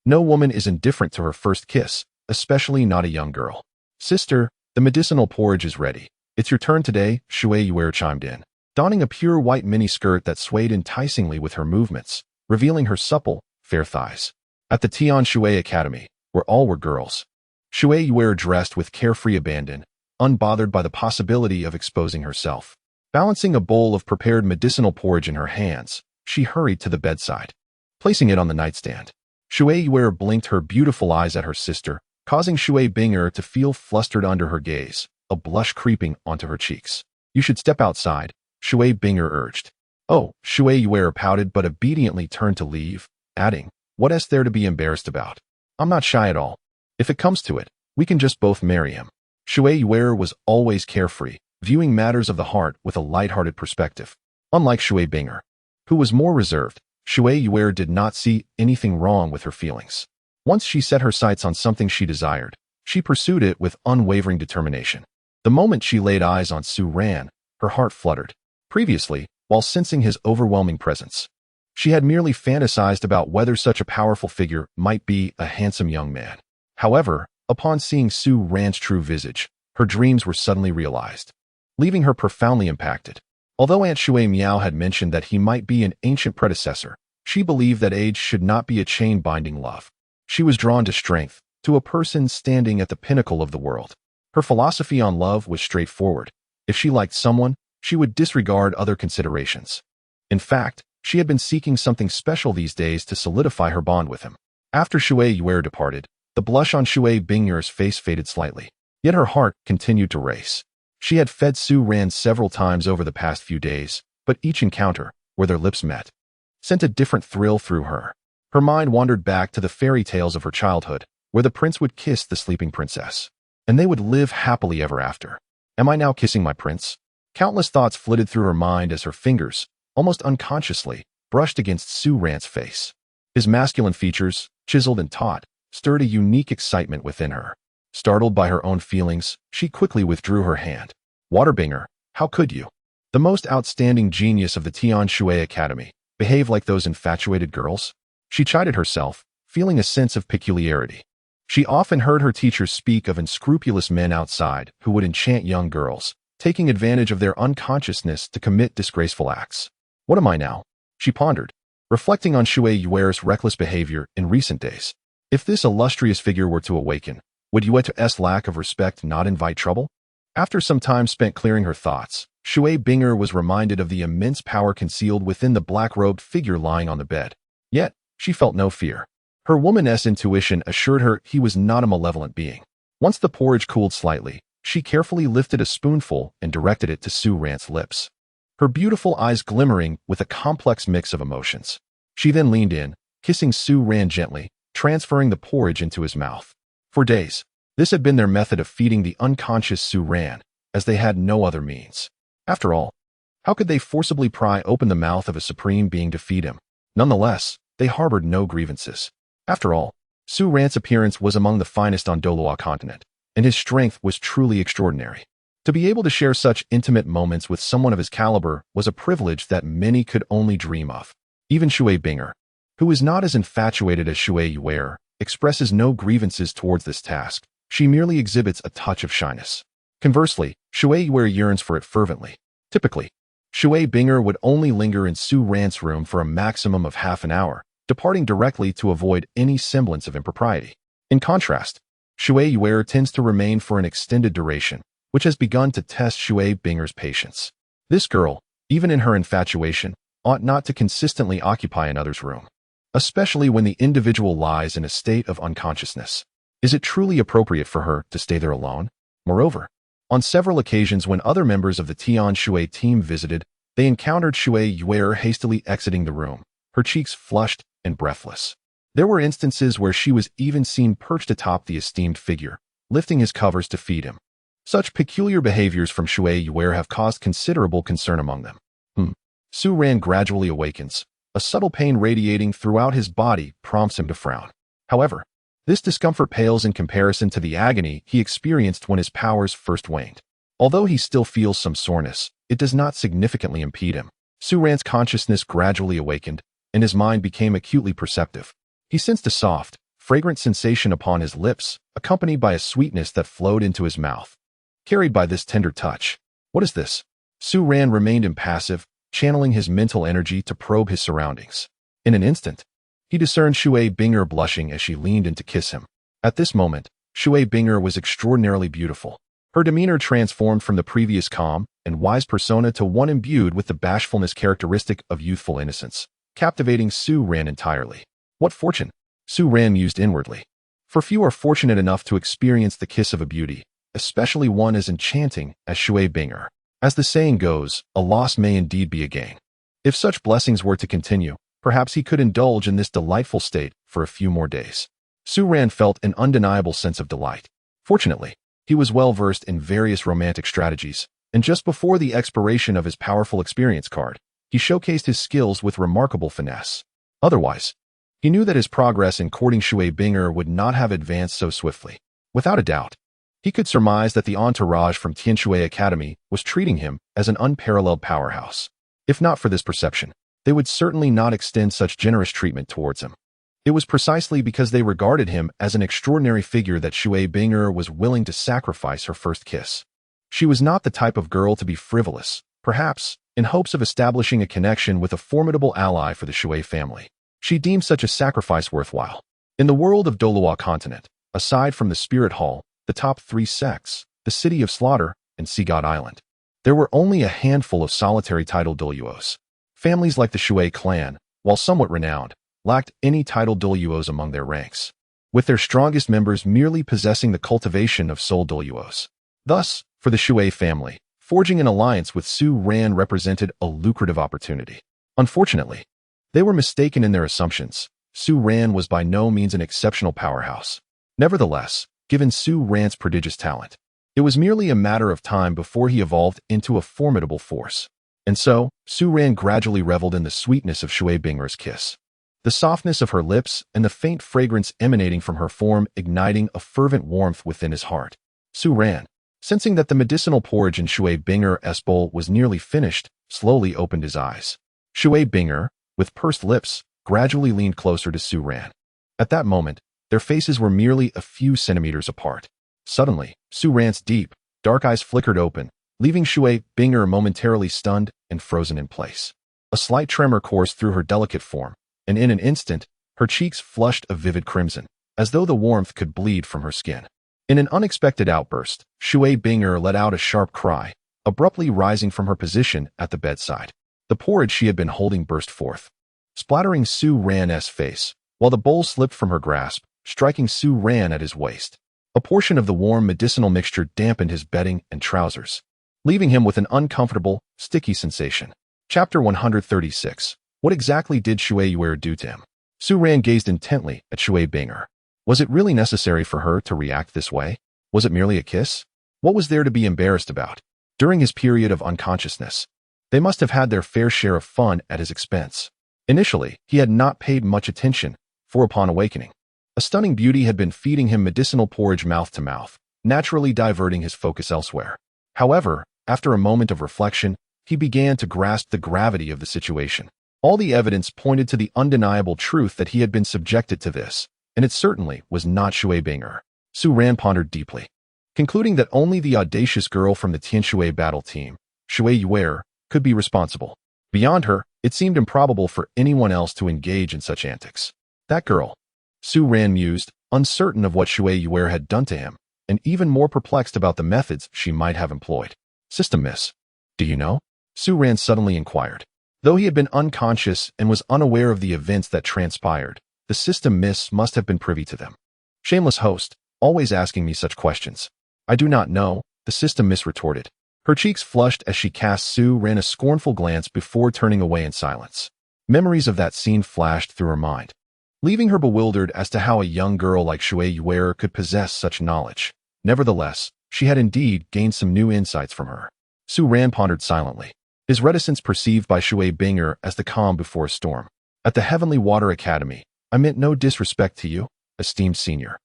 No woman is indifferent to her first kiss, especially not a young girl. Sister, the medicinal porridge is ready. It's your turn today, Shui Yuer chimed in, donning a pure white mini-skirt that swayed enticingly with her movements, revealing her supple, fair thighs. At the Tian Shui Academy, where all were girls, Shui Yuer dressed with carefree abandon, unbothered by the possibility of exposing herself. Balancing a bowl of prepared medicinal porridge in her hands, she hurried to the bedside, placing it on the nightstand. Shui Yuer blinked her beautiful eyes at her sister, causing Shui Binger to feel flustered under her gaze, a blush creeping onto her cheeks. You should step outside, Shui Binger urged. Oh, Shui Yuer pouted but obediently turned to leave, adding, what is there to be embarrassed about? I'm not shy at all. If it comes to it, we can just both marry him. Shui Yuer was always carefree, viewing matters of the heart with a light-hearted perspective. Unlike Shui Binger, who was more reserved, Shui Yuer did not see anything wrong with her feelings. Once she set her sights on something she desired, she pursued it with unwavering determination. The moment she laid eyes on Su Ran, her heart fluttered. Previously, while sensing his overwhelming presence, she had merely fantasized about whether such a powerful figure might be a handsome young man. However, upon seeing Su Ran's true visage, her dreams were suddenly realized, leaving her profoundly impacted. Although Aunt Shui Miao had mentioned that he might be an ancient predecessor, she believed that age should not be a chain binding love. She was drawn to strength, to a person standing at the pinnacle of the world. Her philosophy on love was straightforward. If she liked someone, she would disregard other considerations. In fact, she had been seeking something special these days to solidify her bond with him. After Shui Yuer departed, the blush on Shui Binger's face faded slightly, yet her heart continued to race. She had fed Su Ran several times over the past few days, but each encounter, where their lips met, sent a different thrill through her. Her mind wandered back to the fairy tales of her childhood, where the prince would kiss the sleeping princess, and they would live happily ever after. Am I now kissing my prince? Countless thoughts flitted through her mind as her fingers, almost unconsciously, brushed against Su Ran's face. His masculine features, chiseled and taut, stirred a unique excitement within her. Startled by her own feelings, she quickly withdrew her hand. Waterbinger, how could you? The most outstanding genius of the Tian Shui Academy, behave like those infatuated girls? She chided herself, feeling a sense of peculiarity. She often heard her teachers speak of unscrupulous men outside who would enchant young girls, taking advantage of their unconsciousness to commit disgraceful acts. What am I now? She pondered, reflecting on Shui Yuer's reckless behavior in recent days. If this illustrious figure were to awaken, would Yue's lack of respect not invite trouble? After some time spent clearing her thoughts, Shui Binger was reminded of the immense power concealed within the black-robed figure lying on the bed. Yet, she felt no fear. Her woman's intuition assured her he was not a malevolent being. Once the porridge cooled slightly, she carefully lifted a spoonful and directed it to Su Ran's lips, her beautiful eyes glimmering with a complex mix of emotions. She then leaned in, kissing Su Ran gently, transferring the porridge into his mouth. For days, This had been their method of feeding the unconscious Su Ran, as they had no other means. After all, how could they forcibly pry open the mouth of a supreme being to feed him? Nonetheless, they harbored no grievances. After all, Su Ran's appearance was among the finest on Douluo Continent, and his strength was truly extraordinary. To be able to share such intimate moments with someone of his caliber was a privilege that many could only dream of. Even Shui Binger, who is not as infatuated as Shui Yuer, expresses no grievances towards this task. She merely exhibits a touch of shyness. Conversely, Shui Yuer yearns for it fervently. Typically, Shui Binger would only linger in Su Ran's room for a maximum of half an hour, departing directly to avoid any semblance of impropriety. In contrast, Shui Yuer tends to remain for an extended duration, which has begun to test Shui Binger's patience. This girl, even in her infatuation, ought not to consistently occupy another's room, especially when the individual lies in a state of unconsciousness. Is it truly appropriate for her to stay there alone? Moreover, on several occasions when other members of the Tian Shui team visited, they encountered Shui Yuer hastily exiting the room, her cheeks flushed and breathless. There were instances where she was even seen perched atop the esteemed figure, lifting his covers to feed him. Such peculiar behaviors from Shui Yuer have caused considerable concern among them. Su Ran gradually awakens. A subtle pain radiating throughout his body prompts him to frown. However, this discomfort pales in comparison to the agony he experienced when his powers first waned. Although he still feels some soreness, it does not significantly impede him. Su Ran's consciousness gradually awakened, and his mind became acutely perceptive. He sensed a soft, fragrant sensation upon his lips, accompanied by a sweetness that flowed into his mouth. Carried by this tender touch. What is this? Su Ran remained impassive, channeling his mental energy to probe his surroundings. In an instant, he discerned Shui Binger blushing as she leaned in to kiss him. At this moment, Shui Binger was extraordinarily beautiful. Her demeanor transformed from the previous calm and wise persona to one imbued with the bashfulness characteristic of youthful innocence, captivating Su Ran entirely. What fortune! Su Ran mused inwardly. For few are fortunate enough to experience the kiss of a beauty, especially one as enchanting as Shui Binger. As the saying goes, a loss may indeed be a gain. If such blessings were to continue, perhaps he could indulge in this delightful state for a few more days. Su Ran felt an undeniable sense of delight. Fortunately, he was well versed in various romantic strategies, and just before the expiration of his powerful experience card, he showcased his skills with remarkable finesse. Otherwise, he knew that his progress in courting Shui Binger would not have advanced so swiftly. Without a doubt, he could surmise that the entourage from Tianshui Academy was treating him as an unparalleled powerhouse. If not for this perception, they would certainly not extend such generous treatment towards him. It was precisely because they regarded him as an extraordinary figure that Shui Binger was willing to sacrifice her first kiss. She was not the type of girl to be frivolous, perhaps, in hopes of establishing a connection with a formidable ally for the Shui family. She deemed such a sacrifice worthwhile. In the world of Douluo Continent, aside from the Spirit Hall, the top three sects, the City of Slaughter, and Sea God Island, there were only a handful of solitary titled Douluos. Families like the Shui clan, while somewhat renowned, lacked any titled Douluos among their ranks, with their strongest members merely possessing the cultivation of soul Douluos. Thus, for the Shui family, forging an alliance with Su Ran represented a lucrative opportunity. Unfortunately, they were mistaken in their assumptions. Su Ran was by no means an exceptional powerhouse. Nevertheless, given Su Ran's prodigious talent, it was merely a matter of time before he evolved into a formidable force. And so, Su Ran gradually reveled in the sweetness of Shui Binger's kiss. The softness of her lips and the faint fragrance emanating from her form igniting a fervent warmth within his heart. Su Ran, sensing that the medicinal porridge in Shui Binger's bowl was nearly finished, slowly opened his eyes. Shui Binger, with pursed lips, gradually leaned closer to Su Ran. At that moment, their faces were merely a few centimeters apart. Suddenly, Su Ran's deep, dark eyes flickered open, leaving Shui Binger momentarily stunned and frozen in place. A slight tremor coursed through her delicate form, and in an instant, her cheeks flushed a vivid crimson, as though the warmth could bleed from her skin. In an unexpected outburst, Shui Binger let out a sharp cry, abruptly rising from her position at the bedside. The porridge she had been holding burst forth, splattering Su Ran's face, while the bowl slipped from her grasp, striking Su Ran at his waist. A portion of the warm medicinal mixture dampened his bedding and trousers, leaving him with an uncomfortable, sticky sensation. Chapter 136. What exactly did Shui Yuer do to him? Su Ran gazed intently at Shui Binger. Was it really necessary for her to react this way? Was it merely a kiss? What was there to be embarrassed about? During his period of unconsciousness, they must have had their fair share of fun at his expense. Initially, he had not paid much attention, for upon awakening, a stunning beauty had been feeding him medicinal porridge mouth to mouth, naturally diverting his focus elsewhere. However, after a moment of reflection, he began to grasp the gravity of the situation. All the evidence pointed to the undeniable truth that he had been subjected to this, and it certainly was not Shui Binger. Su Ran pondered deeply, concluding that only the audacious girl from the Tianshui battle team, Shui Yuer, could be responsible. Beyond her, it seemed improbable for anyone else to engage in such antics. That girl, Su Ran mused, uncertain of what Shui Yuer had done to him, and even more perplexed about the methods she might have employed. System miss. Do you know? Su Ran suddenly inquired. Though he had been unconscious and was unaware of the events that transpired, the system miss must have been privy to them. Shameless host, always asking me such questions. I do not know, the system miss retorted. Her cheeks flushed as she cast Su Ran a scornful glance before turning away in silence. Memories of that scene flashed through her mind, leaving her bewildered as to how a young girl like Shui Yuer could possess such knowledge. Nevertheless, she had indeed gained some new insights from her. Su Ran pondered silently, his reticence perceived by Shui Binger as the calm before a storm. At the Heavenly Water Academy, I meant no disrespect to you, esteemed senior.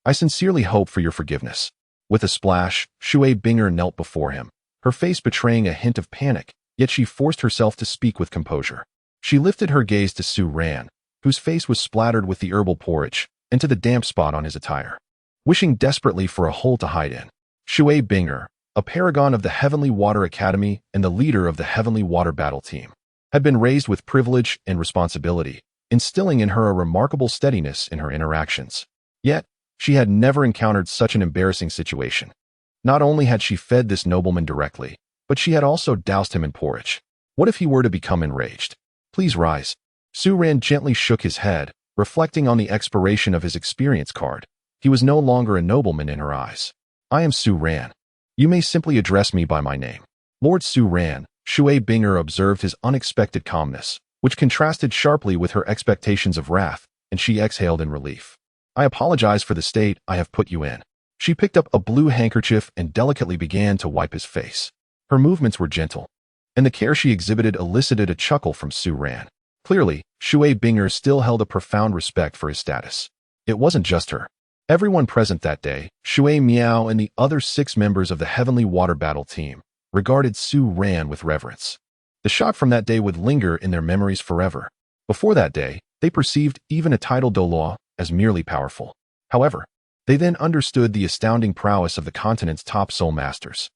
I sincerely hope for your forgiveness. With a splash, Shui Binger knelt before him, her face betraying a hint of panic, yet she forced herself to speak with composure. She lifted her gaze to Su Ran, whose face was splattered with the herbal porridge, and to the damp spot on his attire, wishing desperately for a hole to hide in. Shui Binger, a paragon of the Heavenly Water Academy and the leader of the Heavenly Water Battle Team, had been raised with privilege and responsibility, instilling in her a remarkable steadiness in her interactions. Yet, she had never encountered such an embarrassing situation. Not only had she fed this nobleman directly, but she had also doused him in porridge. What if he were to become enraged? Please rise. Su Ran gently shook his head, reflecting on the expiration of his experience card. He was no longer a nobleman in her eyes. I am Su Ran. You may simply address me by my name. Lord Su Ran, Shui Binger observed his unexpected calmness, which contrasted sharply with her expectations of wrath, and she exhaled in relief. I apologize for the state I have put you in. She picked up a blue handkerchief and delicately began to wipe his face. Her movements were gentle, and the care she exhibited elicited a chuckle from Su Ran. Clearly, Shui Binger still held a profound respect for his status. It wasn't just her. Everyone present that day, Shui Miao and the other 6 members of the Heavenly Water Battle Team, regarded Su Ran with reverence. The shock from that day would linger in their memories forever. Before that day, they perceived even a title Douluo as merely powerful. However, they then understood the astounding prowess of the continent's top soul masters.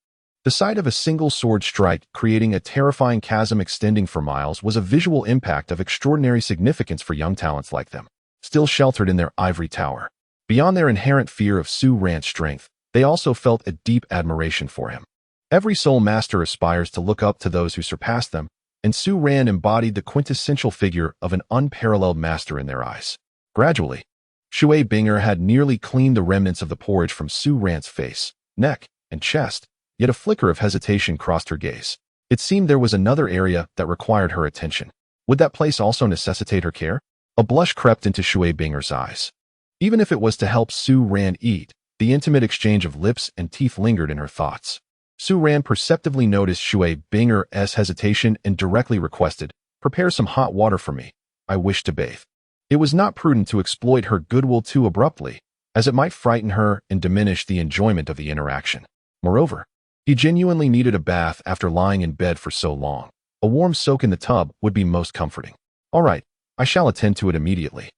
The sight of a single sword strike creating a terrifying chasm extending for miles was a visual impact of extraordinary significance for young talents like them, still sheltered in their ivory tower. Beyond their inherent fear of Su Ran's strength, they also felt a deep admiration for him. Every soul master aspires to look up to those who surpass them, and Su Ran embodied the quintessential figure of an unparalleled master in their eyes. Gradually, Shui Binger had nearly cleaned the remnants of the porridge from Su Ran's face, neck, and chest, yet a flicker of hesitation crossed her gaze. It seemed there was another area that required her attention. Would that place also necessitate her care? A blush crept into Shui Binger's eyes. Even if it was to help Su Ran eat, the intimate exchange of lips and teeth lingered in her thoughts. Su Ran perceptively noticed Shui Binger's hesitation and directly requested, "Prepare some hot water for me. I wish to bathe." It was not prudent to exploit her goodwill too abruptly, as it might frighten her and diminish the enjoyment of the interaction. Moreover, he genuinely needed a bath after lying in bed for so long. A warm soak in the tub would be most comforting. All right, I shall attend to it immediately.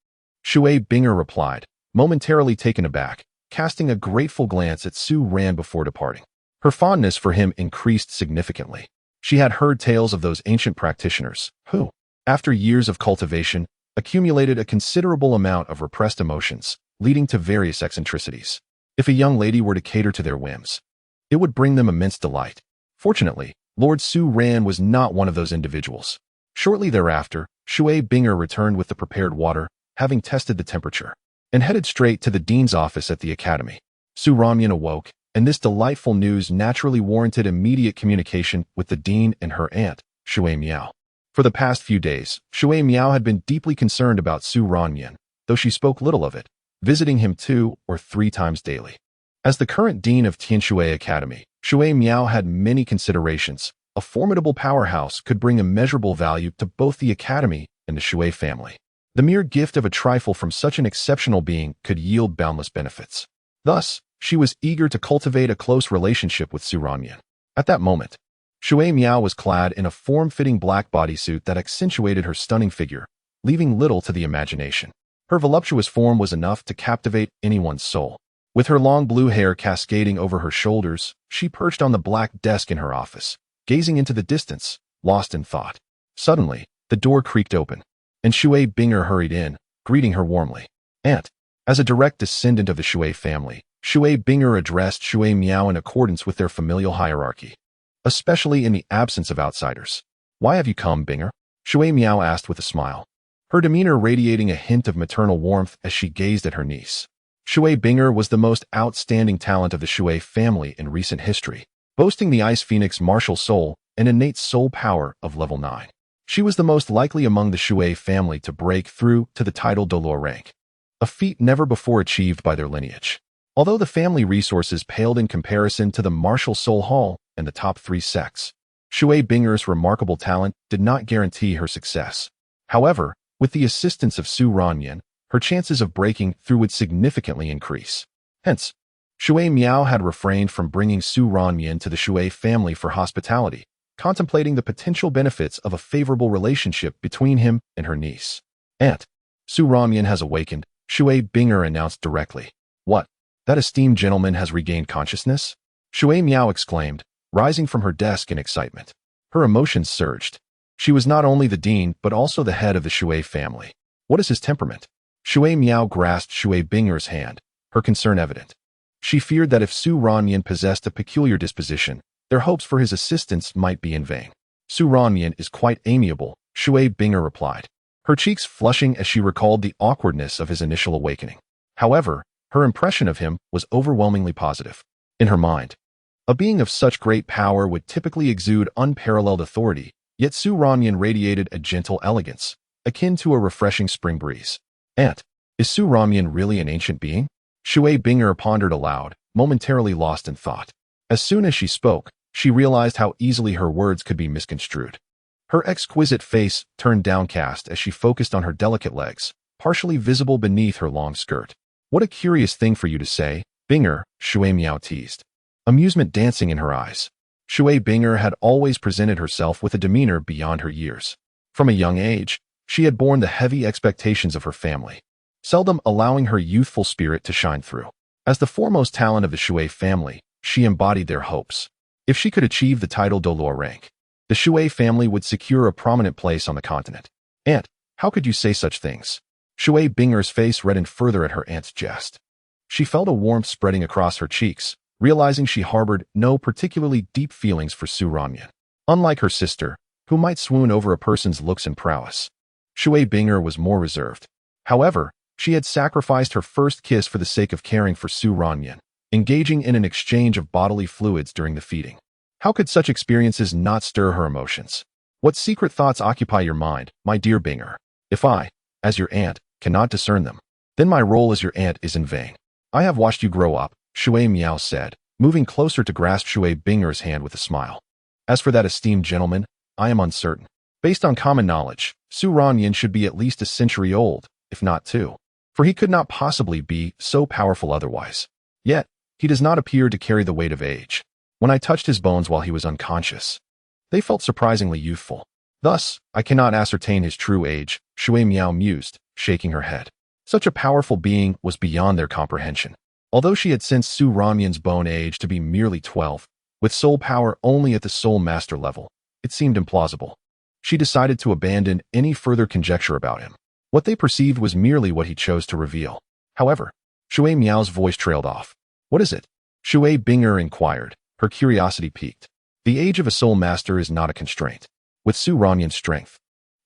Shui Binger replied, momentarily taken aback, casting a grateful glance at Su Ran before departing. Her fondness for him increased significantly. She had heard tales of those ancient practitioners who, after years of cultivation, accumulated a considerable amount of repressed emotions, leading to various eccentricities. If a young lady were to cater to their whims, it would bring them immense delight. Fortunately, Lord Su Ran was not one of those individuals. Shortly thereafter, Shui Binger returned with the prepared water, having tested the temperature, and headed straight to the dean's office at the academy. Su Ramyan awoke, and this delightful news naturally warranted immediate communication with the dean and her aunt, Shui Miao. For the past few days, Shui Miao had been deeply concerned about Su Ramyan, though she spoke little of it. visiting him 2 or 3 times daily. As the current dean of Tianshui Academy, Shui Miao had many considerations. A formidable powerhouse could bring immeasurable value to both the academy and the Shui family. The mere gift of a trifle from such an exceptional being could yield boundless benefits. Thus, she was eager to cultivate a close relationship with Su Ranyan. At that moment, Shui Miao was clad in a form-fitting black bodysuit that accentuated her stunning figure, leaving little to the imagination. Her voluptuous form was enough to captivate anyone's soul. With her long blue hair cascading over her shoulders, she perched on the black desk in her office, gazing into the distance, lost in thought. Suddenly, the door creaked open, and Shui Binger hurried in, greeting her warmly. Aunt. As a direct descendant of the Shui family, Shui Binger addressed Shui Miao in accordance with their familial hierarchy, especially in the absence of outsiders. Why have you come, Binger? Shui Miao asked with a smile, her demeanor radiating a hint of maternal warmth as she gazed at her niece. Shui Binger was the most outstanding talent of the Shui family in recent history, boasting the Ice Phoenix martial soul and innate soul power of level 9. She was the most likely among the Shui family to break through to the title Douluo rank, a feat never before achieved by their lineage. Although the family resources paled in comparison to the martial soul hall and the top 3 sects, Shui Binger's remarkable talent did not guarantee her success. However, with the assistance of Su Ranyan, her chances of breaking through would significantly increase. Hence, Shui Miao had refrained from bringing Su Ranyan to the Shui family for hospitality, contemplating the potential benefits of a favorable relationship between him and her niece. Aunt, Su Ranyan has awakened, Shui Binger announced directly. What? That esteemed gentleman has regained consciousness? Shui Miao exclaimed, rising from her desk in excitement. Her emotions surged. She was not only the dean but also the head of the Shui family. What is his temperament? Shui Miao grasped Shui Binger's hand, her concern evident. She feared that if Su Ranyan possessed a peculiar disposition, their hopes for his assistance might be in vain. Su Ranyan is quite amiable, Shui Binger replied, her cheeks flushing as she recalled the awkwardness of his initial awakening. However, her impression of him was overwhelmingly positive. In her mind, a being of such great power would typically exude unparalleled authority, yet Su Ranyan radiated a gentle elegance, akin to a refreshing spring breeze. Aunt, is Su Ranyan really an ancient being? Shui Binger pondered aloud, momentarily lost in thought. As soon as she spoke, she realized how easily her words could be misconstrued. Her exquisite face turned downcast as she focused on her delicate legs, partially visible beneath her long skirt. What a curious thing for you to say, Binger, Shui Miao teased, amusement dancing in her eyes. Shui Binger had always presented herself with a demeanor beyond her years. From a young age, she had borne the heavy expectations of her family, seldom allowing her youthful spirit to shine through. As the foremost talent of the Shui family, she embodied their hopes. If she could achieve the title Douluo rank, the Shui family would secure a prominent place on the continent. Aunt, how could you say such things? Shui Binger's face reddened further at her aunt's jest. She felt a warmth spreading across her cheeks, realizing she harbored no particularly deep feelings for Su Ranyan. Unlike her sister, who might swoon over a person's looks and prowess, Shui Binger was more reserved. However, she had sacrificed her first kiss for the sake of caring for Su Ranyan, engaging in an exchange of bodily fluids during the feeding. How could such experiences not stir her emotions? What secret thoughts occupy your mind, my dear Binger? If I, as your aunt, cannot discern them, then my role as your aunt is in vain. I have watched you grow up, Shui Miao said, moving closer to grasp Shui Binger's hand with a smile. As for that esteemed gentleman, I am uncertain. Based on common knowledge, Su Ranyan should be at least a century old, if not 2, for he could not possibly be so powerful otherwise. Yet, he does not appear to carry the weight of age. When I touched his bones while he was unconscious, they felt surprisingly youthful. Thus, I cannot ascertain his true age, Shui Miao mused, shaking her head. Such a powerful being was beyond their comprehension. Although she had sensed Su Ranyan's bone age to be merely 12, with soul power only at the soul master level, it seemed implausible. She decided to abandon any further conjecture about him. What they perceived was merely what he chose to reveal. However, Shui Miao's voice trailed off. What is it? Shui Binger inquired, her curiosity piqued. The age of a soul master is not a constraint. With Su Ranyan's strength,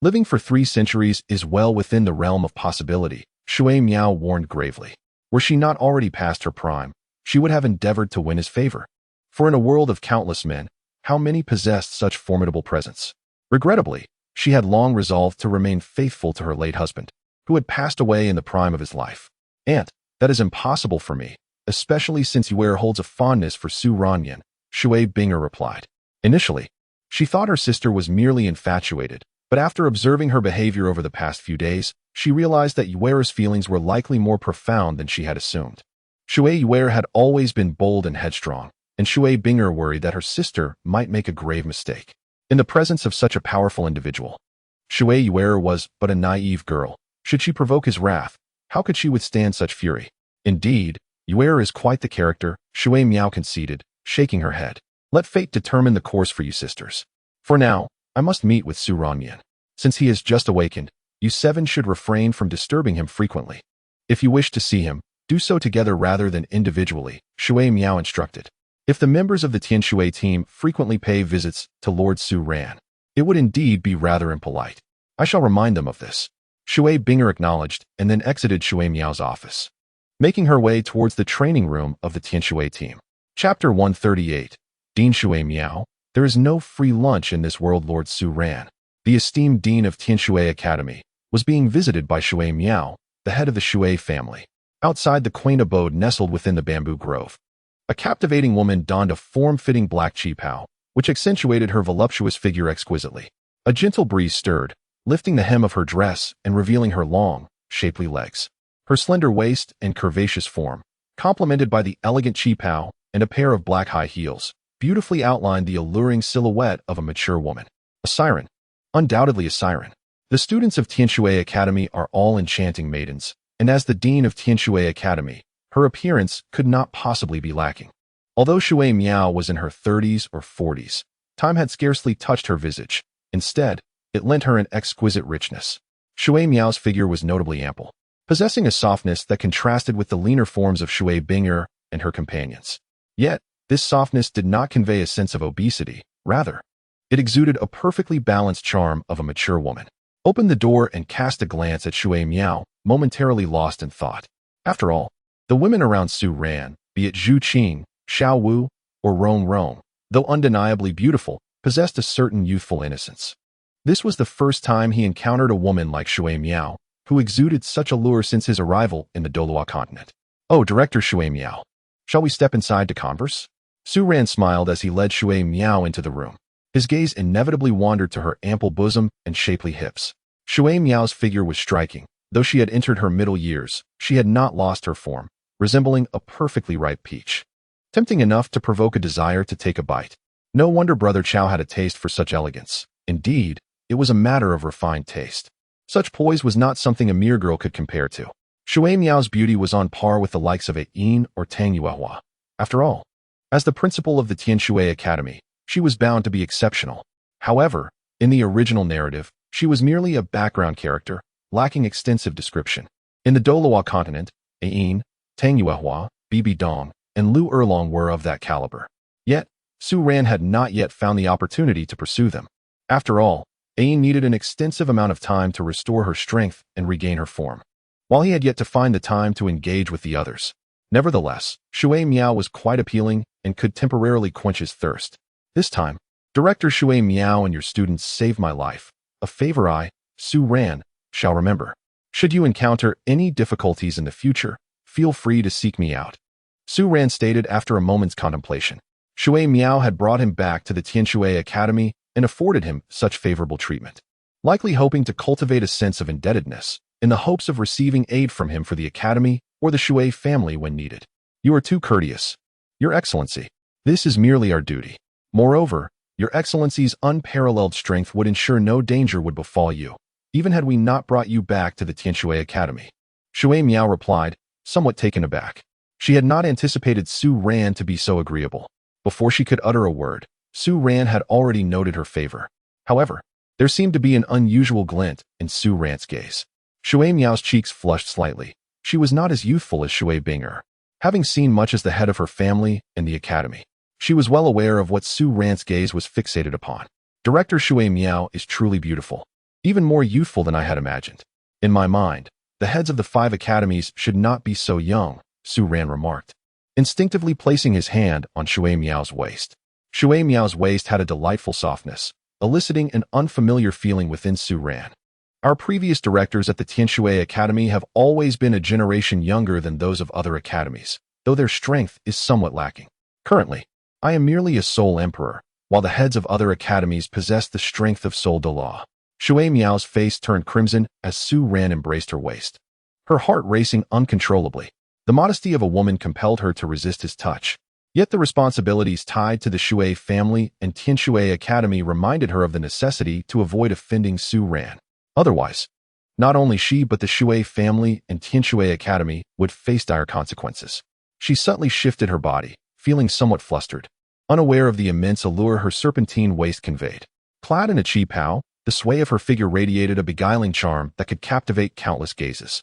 living for 3 centuries is well within the realm of possibility, Shui Miao warned gravely. Were she not already past her prime, she would have endeavored to win his favor. For in a world of countless men, how many possessed such formidable presence? Regrettably, she had long resolved to remain faithful to her late husband, who had passed away in the prime of his life. Aunt, That is impossible for me, especially since Yuer holds a fondness for Su Ranyan, Shui Binger replied. Initially, she thought her sister was merely infatuated, but after observing her behavior over the past few days, she realized that Yuer's feelings were likely more profound than she had assumed. Shui Yuer had always been bold and headstrong, and Shui Binger worried that her sister might make a grave mistake. In the presence of such a powerful individual, Shui Yuer was but a naive girl. Should she provoke his wrath, how could she withstand such fury? Indeed, Yuer is quite the character, Shui Miao conceded, shaking her head. Let fate determine the course for you sisters. For now, I must meet with Su Ranyan. Since he has just awakened, you seven should refrain from disturbing him frequently. If you wish to see him, do so together rather than individually, Shui Miao instructed. If the members of the Tianshui team frequently pay visits to Lord Su Ran, it would indeed be rather impolite. I shall remind them of this. Shui Binger acknowledged and then exited Shui Miao's office, making her way towards the training room of the Tianshui team. Chapter 138. Dean Shui Miao. There is no free lunch in this world. Lord Su Ran, the esteemed dean of Tianshui Academy, was being visited by Shui Miao, the head of the Shui family, outside the quaint abode nestled within the bamboo grove. A captivating woman donned a form-fitting black qipao, which accentuated her voluptuous figure exquisitely. A gentle breeze stirred, lifting the hem of her dress and revealing her long, shapely legs. Her slender waist and curvaceous form, complemented by the elegant qipao and a pair of black high heels, beautifully outlined the alluring silhouette of a mature woman. A siren. Undoubtedly a siren. The students of Tianshui Academy are all enchanting maidens, and as the dean of Tianshui Academy, her appearance could not possibly be lacking. Although Shui Miao was in her 30s or 40s, time had scarcely touched her visage. Instead, it lent her an exquisite richness. Shui Miao's figure was notably ample, possessing a softness that contrasted with the leaner forms of Shui Binger and her companions. Yet, this softness did not convey a sense of obesity. Rather, it exuded a perfectly balanced charm of a mature woman. Opened the door and cast a glance at Shui Miao, momentarily lost in thought. After all, the women around Su Ran, be it Zhu Qing, Xiao Wu, or Rong Rong, though undeniably beautiful, possessed a certain youthful innocence. This was the first time he encountered a woman like Shui Miao, who exuded such allure since his arrival in the Douluo Continent. Oh, Director Shui Miao, shall we step inside to converse? Su Ran smiled as he led Shui Miao into the room. His gaze inevitably wandered to her ample bosom and shapely hips. Shui Miao's figure was striking. Though she had entered her middle years, she had not lost her form, resembling a perfectly ripe peach. Tempting enough to provoke a desire to take a bite. No wonder Brother Chow had a taste for such elegance. Indeed, it was a matter of refined taste. Such poise was not something a mere girl could compare to. Shui Miao's beauty was on par with the likes of Yin or Tang Yuehua. After all, as the principal of the Tianshui Academy, she was bound to be exceptional. However, in the original narrative, she was merely a background character, lacking extensive description. In the Douluo Continent, Yin, Tang Yuehua, Bibi Dong, and Lu Erlong were of that caliber. Yet, Su Ran had not yet found the opportunity to pursue them. After all, Yin needed an extensive amount of time to restore her strength and regain her form, while he had yet to find the time to engage with the others. Nevertheless, Shui Miao was quite appealing and could temporarily quench his thirst. This time, Director Shui Miao and your students saved my life, a favor I, Su Ran, shall remember. Should you encounter any difficulties in the future, feel free to seek me out. Su Ran stated after a moment's contemplation. Shui Miao had brought him back to the Tianshui Academy and afforded him such favorable treatment, likely hoping to cultivate a sense of indebtedness, in the hopes of receiving aid from him for the Academy or the Shui family when needed. You are too courteous. Your Excellency, this is merely our duty. Moreover, Your Excellency's unparalleled strength would ensure no danger would befall you, even had we not brought you back to the Tianshui Academy. Shui Miao replied, somewhat taken aback. She had not anticipated Su Ran to be so agreeable. Before she could utter a word, Su Ran had already noted her favor. However, there seemed to be an unusual glint in Su Ran's gaze. Shui Miao's cheeks flushed slightly. She was not as youthful as Shui Binger, having seen much as the head of her family in the academy. She was well aware of what Su Ran's gaze was fixated upon. Director Shui Miao is truly beautiful, even more youthful than I had imagined. In my mind, the heads of the 5 academies should not be so young, Su Ran remarked, instinctively placing his hand on Shui Miao's waist. Shui Miao's waist had a delightful softness, eliciting an unfamiliar feeling within Su Ran. Our previous directors at the Tianshui Academy have always been a generation younger than those of other academies, though their strength is somewhat lacking. Currently, I am merely a sole emperor, while the heads of other academies possess the strength of Soul Douluo. Shui Miao's face turned crimson as Su Ran embraced her waist, her heart racing uncontrollably. The modesty of a woman compelled her to resist his touch. Yet the responsibilities tied to the Shui family and Tianshui Academy reminded her of the necessity to avoid offending Su Ran. Otherwise, not only she but the Shui family and Tianshui Academy would face dire consequences. She subtly shifted her body, feeling somewhat flustered, unaware of the immense allure her serpentine waist conveyed. Clad in a chi pao, the sway of her figure radiated a beguiling charm that could captivate countless gazes.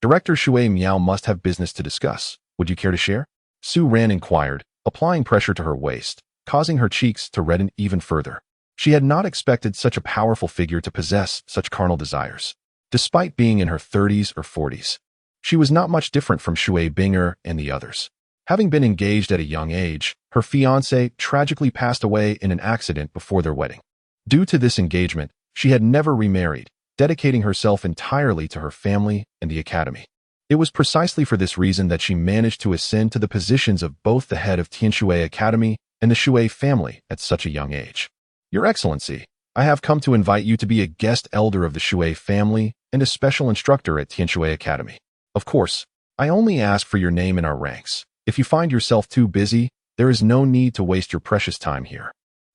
Director Shui Miao must have business to discuss. Would you care to share? Su Ran inquired, applying pressure to her waist, causing her cheeks to redden even further. She had not expected such a powerful figure to possess such carnal desires. Despite being in her 30s or 40s, she was not much different from Shui Binger and the others. Having been engaged at a young age, her fiancé tragically passed away in an accident before their wedding. Due to this engagement, she had never remarried, dedicating herself entirely to her family and the academy. It was precisely for this reason that she managed to ascend to the positions of both the head of Tianshui Academy and the Shui family at such a young age. Your Excellency, I have come to invite you to be a guest elder of the Shui family and a special instructor at Tianshui Academy. Of course, I only ask for your name in our ranks. If you find yourself too busy, there is no need to waste your precious time here.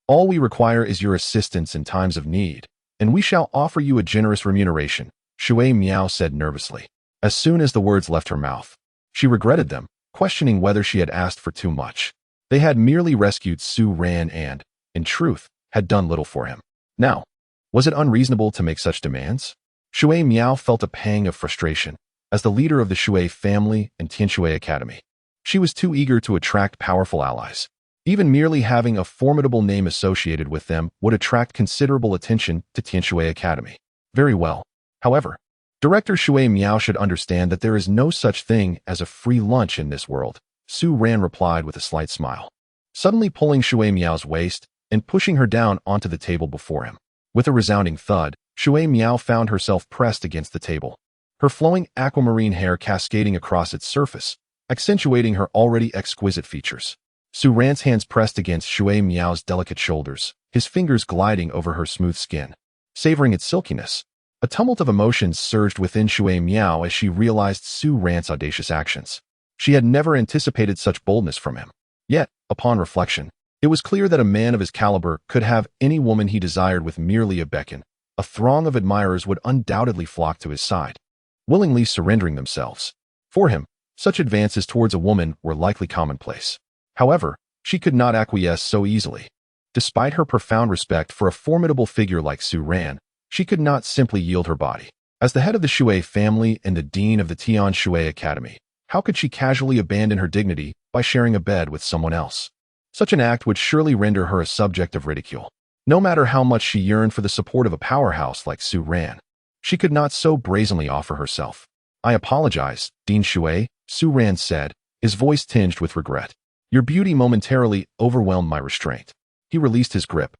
All we require is your assistance in times of need, and we shall offer you a generous remuneration, Shui Miao said nervously. As soon as the words left her mouth, she regretted them, questioning whether she had asked for too much. They had merely rescued Su Ran and, in truth, had done little for him. Now, was it unreasonable to make such demands? Shui Miao felt a pang of frustration. As the leader of the Shui family and Tianshui Academy, she was too eager to attract powerful allies. Even merely having a formidable name associated with them would attract considerable attention to Tianshui Academy. Very well. However, Director Shui Miao should understand that there is no such thing as a free lunch in this world, Su Ran replied with a slight smile, suddenly pulling Shui Miao's waist and pushing her down onto the table before him. With a resounding thud, Shui Miao found herself pressed against the table, her flowing aquamarine hair cascading across its surface, accentuating her already exquisite features. Su Ran's hands pressed against Shui Miao's delicate shoulders, his fingers gliding over her smooth skin, savoring its silkiness. A tumult of emotions surged within Shui Miao as she realized Su Ran's audacious actions. She had never anticipated such boldness from him. Yet, upon reflection, it was clear that a man of his caliber could have any woman he desired with merely a beckon. A throng of admirers would undoubtedly flock to his side, willingly surrendering themselves. For him, such advances towards a woman were likely commonplace. However, she could not acquiesce so easily. Despite her profound respect for a formidable figure like Su Ran, she could not simply yield her body. As the head of the Shui family and the dean of the Tianshui Academy, how could she casually abandon her dignity by sharing a bed with someone else? Such an act would surely render her a subject of ridicule. No matter how much she yearned for the support of a powerhouse like Su Ran, she could not so brazenly offer herself. I apologize, Dean Shui, Su Ran said, his voice tinged with regret. Your beauty momentarily overwhelmed my restraint. He released his grip,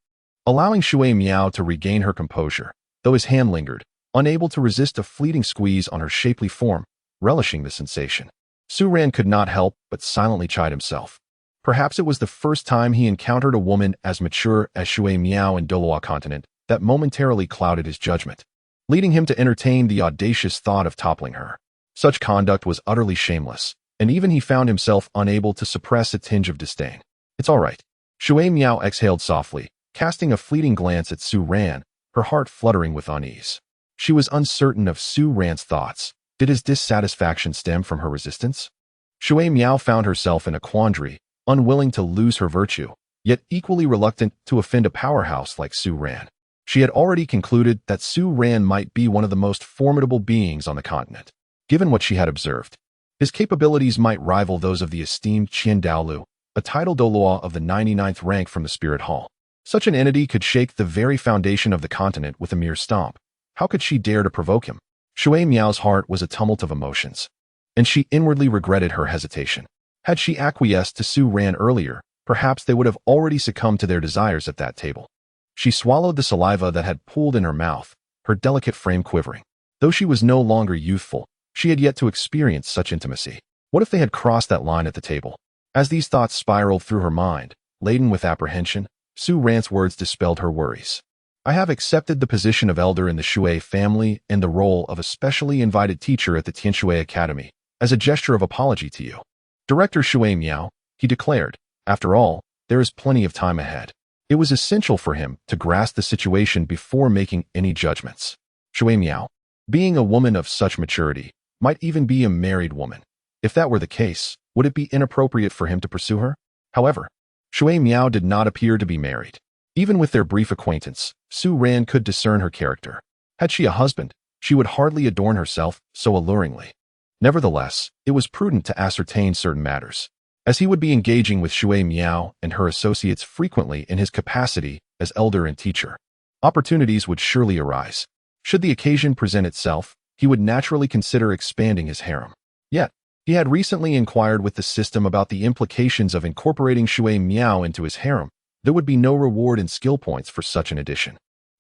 allowing Shui Miao to regain her composure, though his hand lingered, unable to resist a fleeting squeeze on her shapely form, relishing the sensation. Su Ran could not help but silently chide himself. Perhaps it was the first time he encountered a woman as mature as Shui Miao in Douluo Continent that momentarily clouded his judgment, leading him to entertain the audacious thought of toppling her. Such conduct was utterly shameless, and even he found himself unable to suppress a tinge of disdain. It's all right. Shui Miao exhaled softly, casting a fleeting glance at Su Ran, her heart fluttering with unease. She was uncertain of Su Ran's thoughts. Did his dissatisfaction stem from her resistance? Shui Miao found herself in a quandary, unwilling to lose her virtue, yet equally reluctant to offend a powerhouse like Su Ran. She had already concluded that Su Ran might be one of the most formidable beings on the continent. Given what she had observed, his capabilities might rival those of the esteemed Qian Douluo, a title Douluo of the 99th rank from the Spirit Hall. Such an entity could shake the very foundation of the continent with a mere stomp. How could she dare to provoke him? Shui Miao's heart was a tumult of emotions, and she inwardly regretted her hesitation. Had she acquiesced to Su Ran earlier, perhaps they would have already succumbed to their desires at that table. She swallowed the saliva that had pooled in her mouth, her delicate frame quivering. Though she was no longer youthful, she had yet to experience such intimacy. What if they had crossed that line at the table? As these thoughts spiraled through her mind, laden with apprehension, Su Ran's words dispelled her worries. I have accepted the position of elder in the Shui family and the role of a specially invited teacher at the Tianshui Academy, as a gesture of apology to you. Director Shui Miao, he declared, after all, there is plenty of time ahead. It was essential for him to grasp the situation before making any judgments. Shui Miao, being a woman of such maturity, might even be a married woman. If that were the case, would it be inappropriate for him to pursue her? However, Shui Miao did not appear to be married. Even with their brief acquaintance, Su Ran could discern her character. Had she a husband, she would hardly adorn herself so alluringly. Nevertheless, it was prudent to ascertain certain matters, as he would be engaging with Shui Miao and her associates frequently in his capacity as elder and teacher. Opportunities would surely arise. Should the occasion present itself, he would naturally consider expanding his harem. Yet, he had recently inquired with the system about the implications of incorporating Shui Miao into his harem. There would be no reward in skill points for such an addition.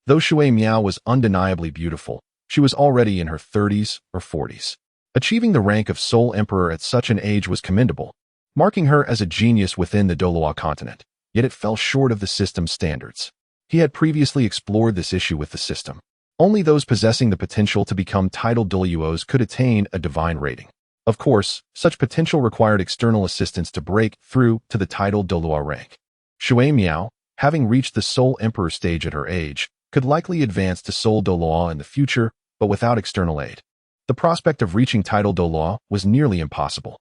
Though Shui Miao was undeniably beautiful, she was already in her 30s or 40s. Achieving the rank of sole emperor at such an age was commendable, marking her as a genius within the Douluo Continent, yet it fell short of the system's standards. He had previously explored this issue with the system. Only those possessing the potential to become titled Douluos could attain a divine rating. Of course, such potential required external assistance to break through to the titled Douluo rank. Shui Miao, having reached the sole emperor stage at her age, could likely advance to sole Douluo in the future, but without external aid. The prospect of reaching title Douluo was nearly impossible.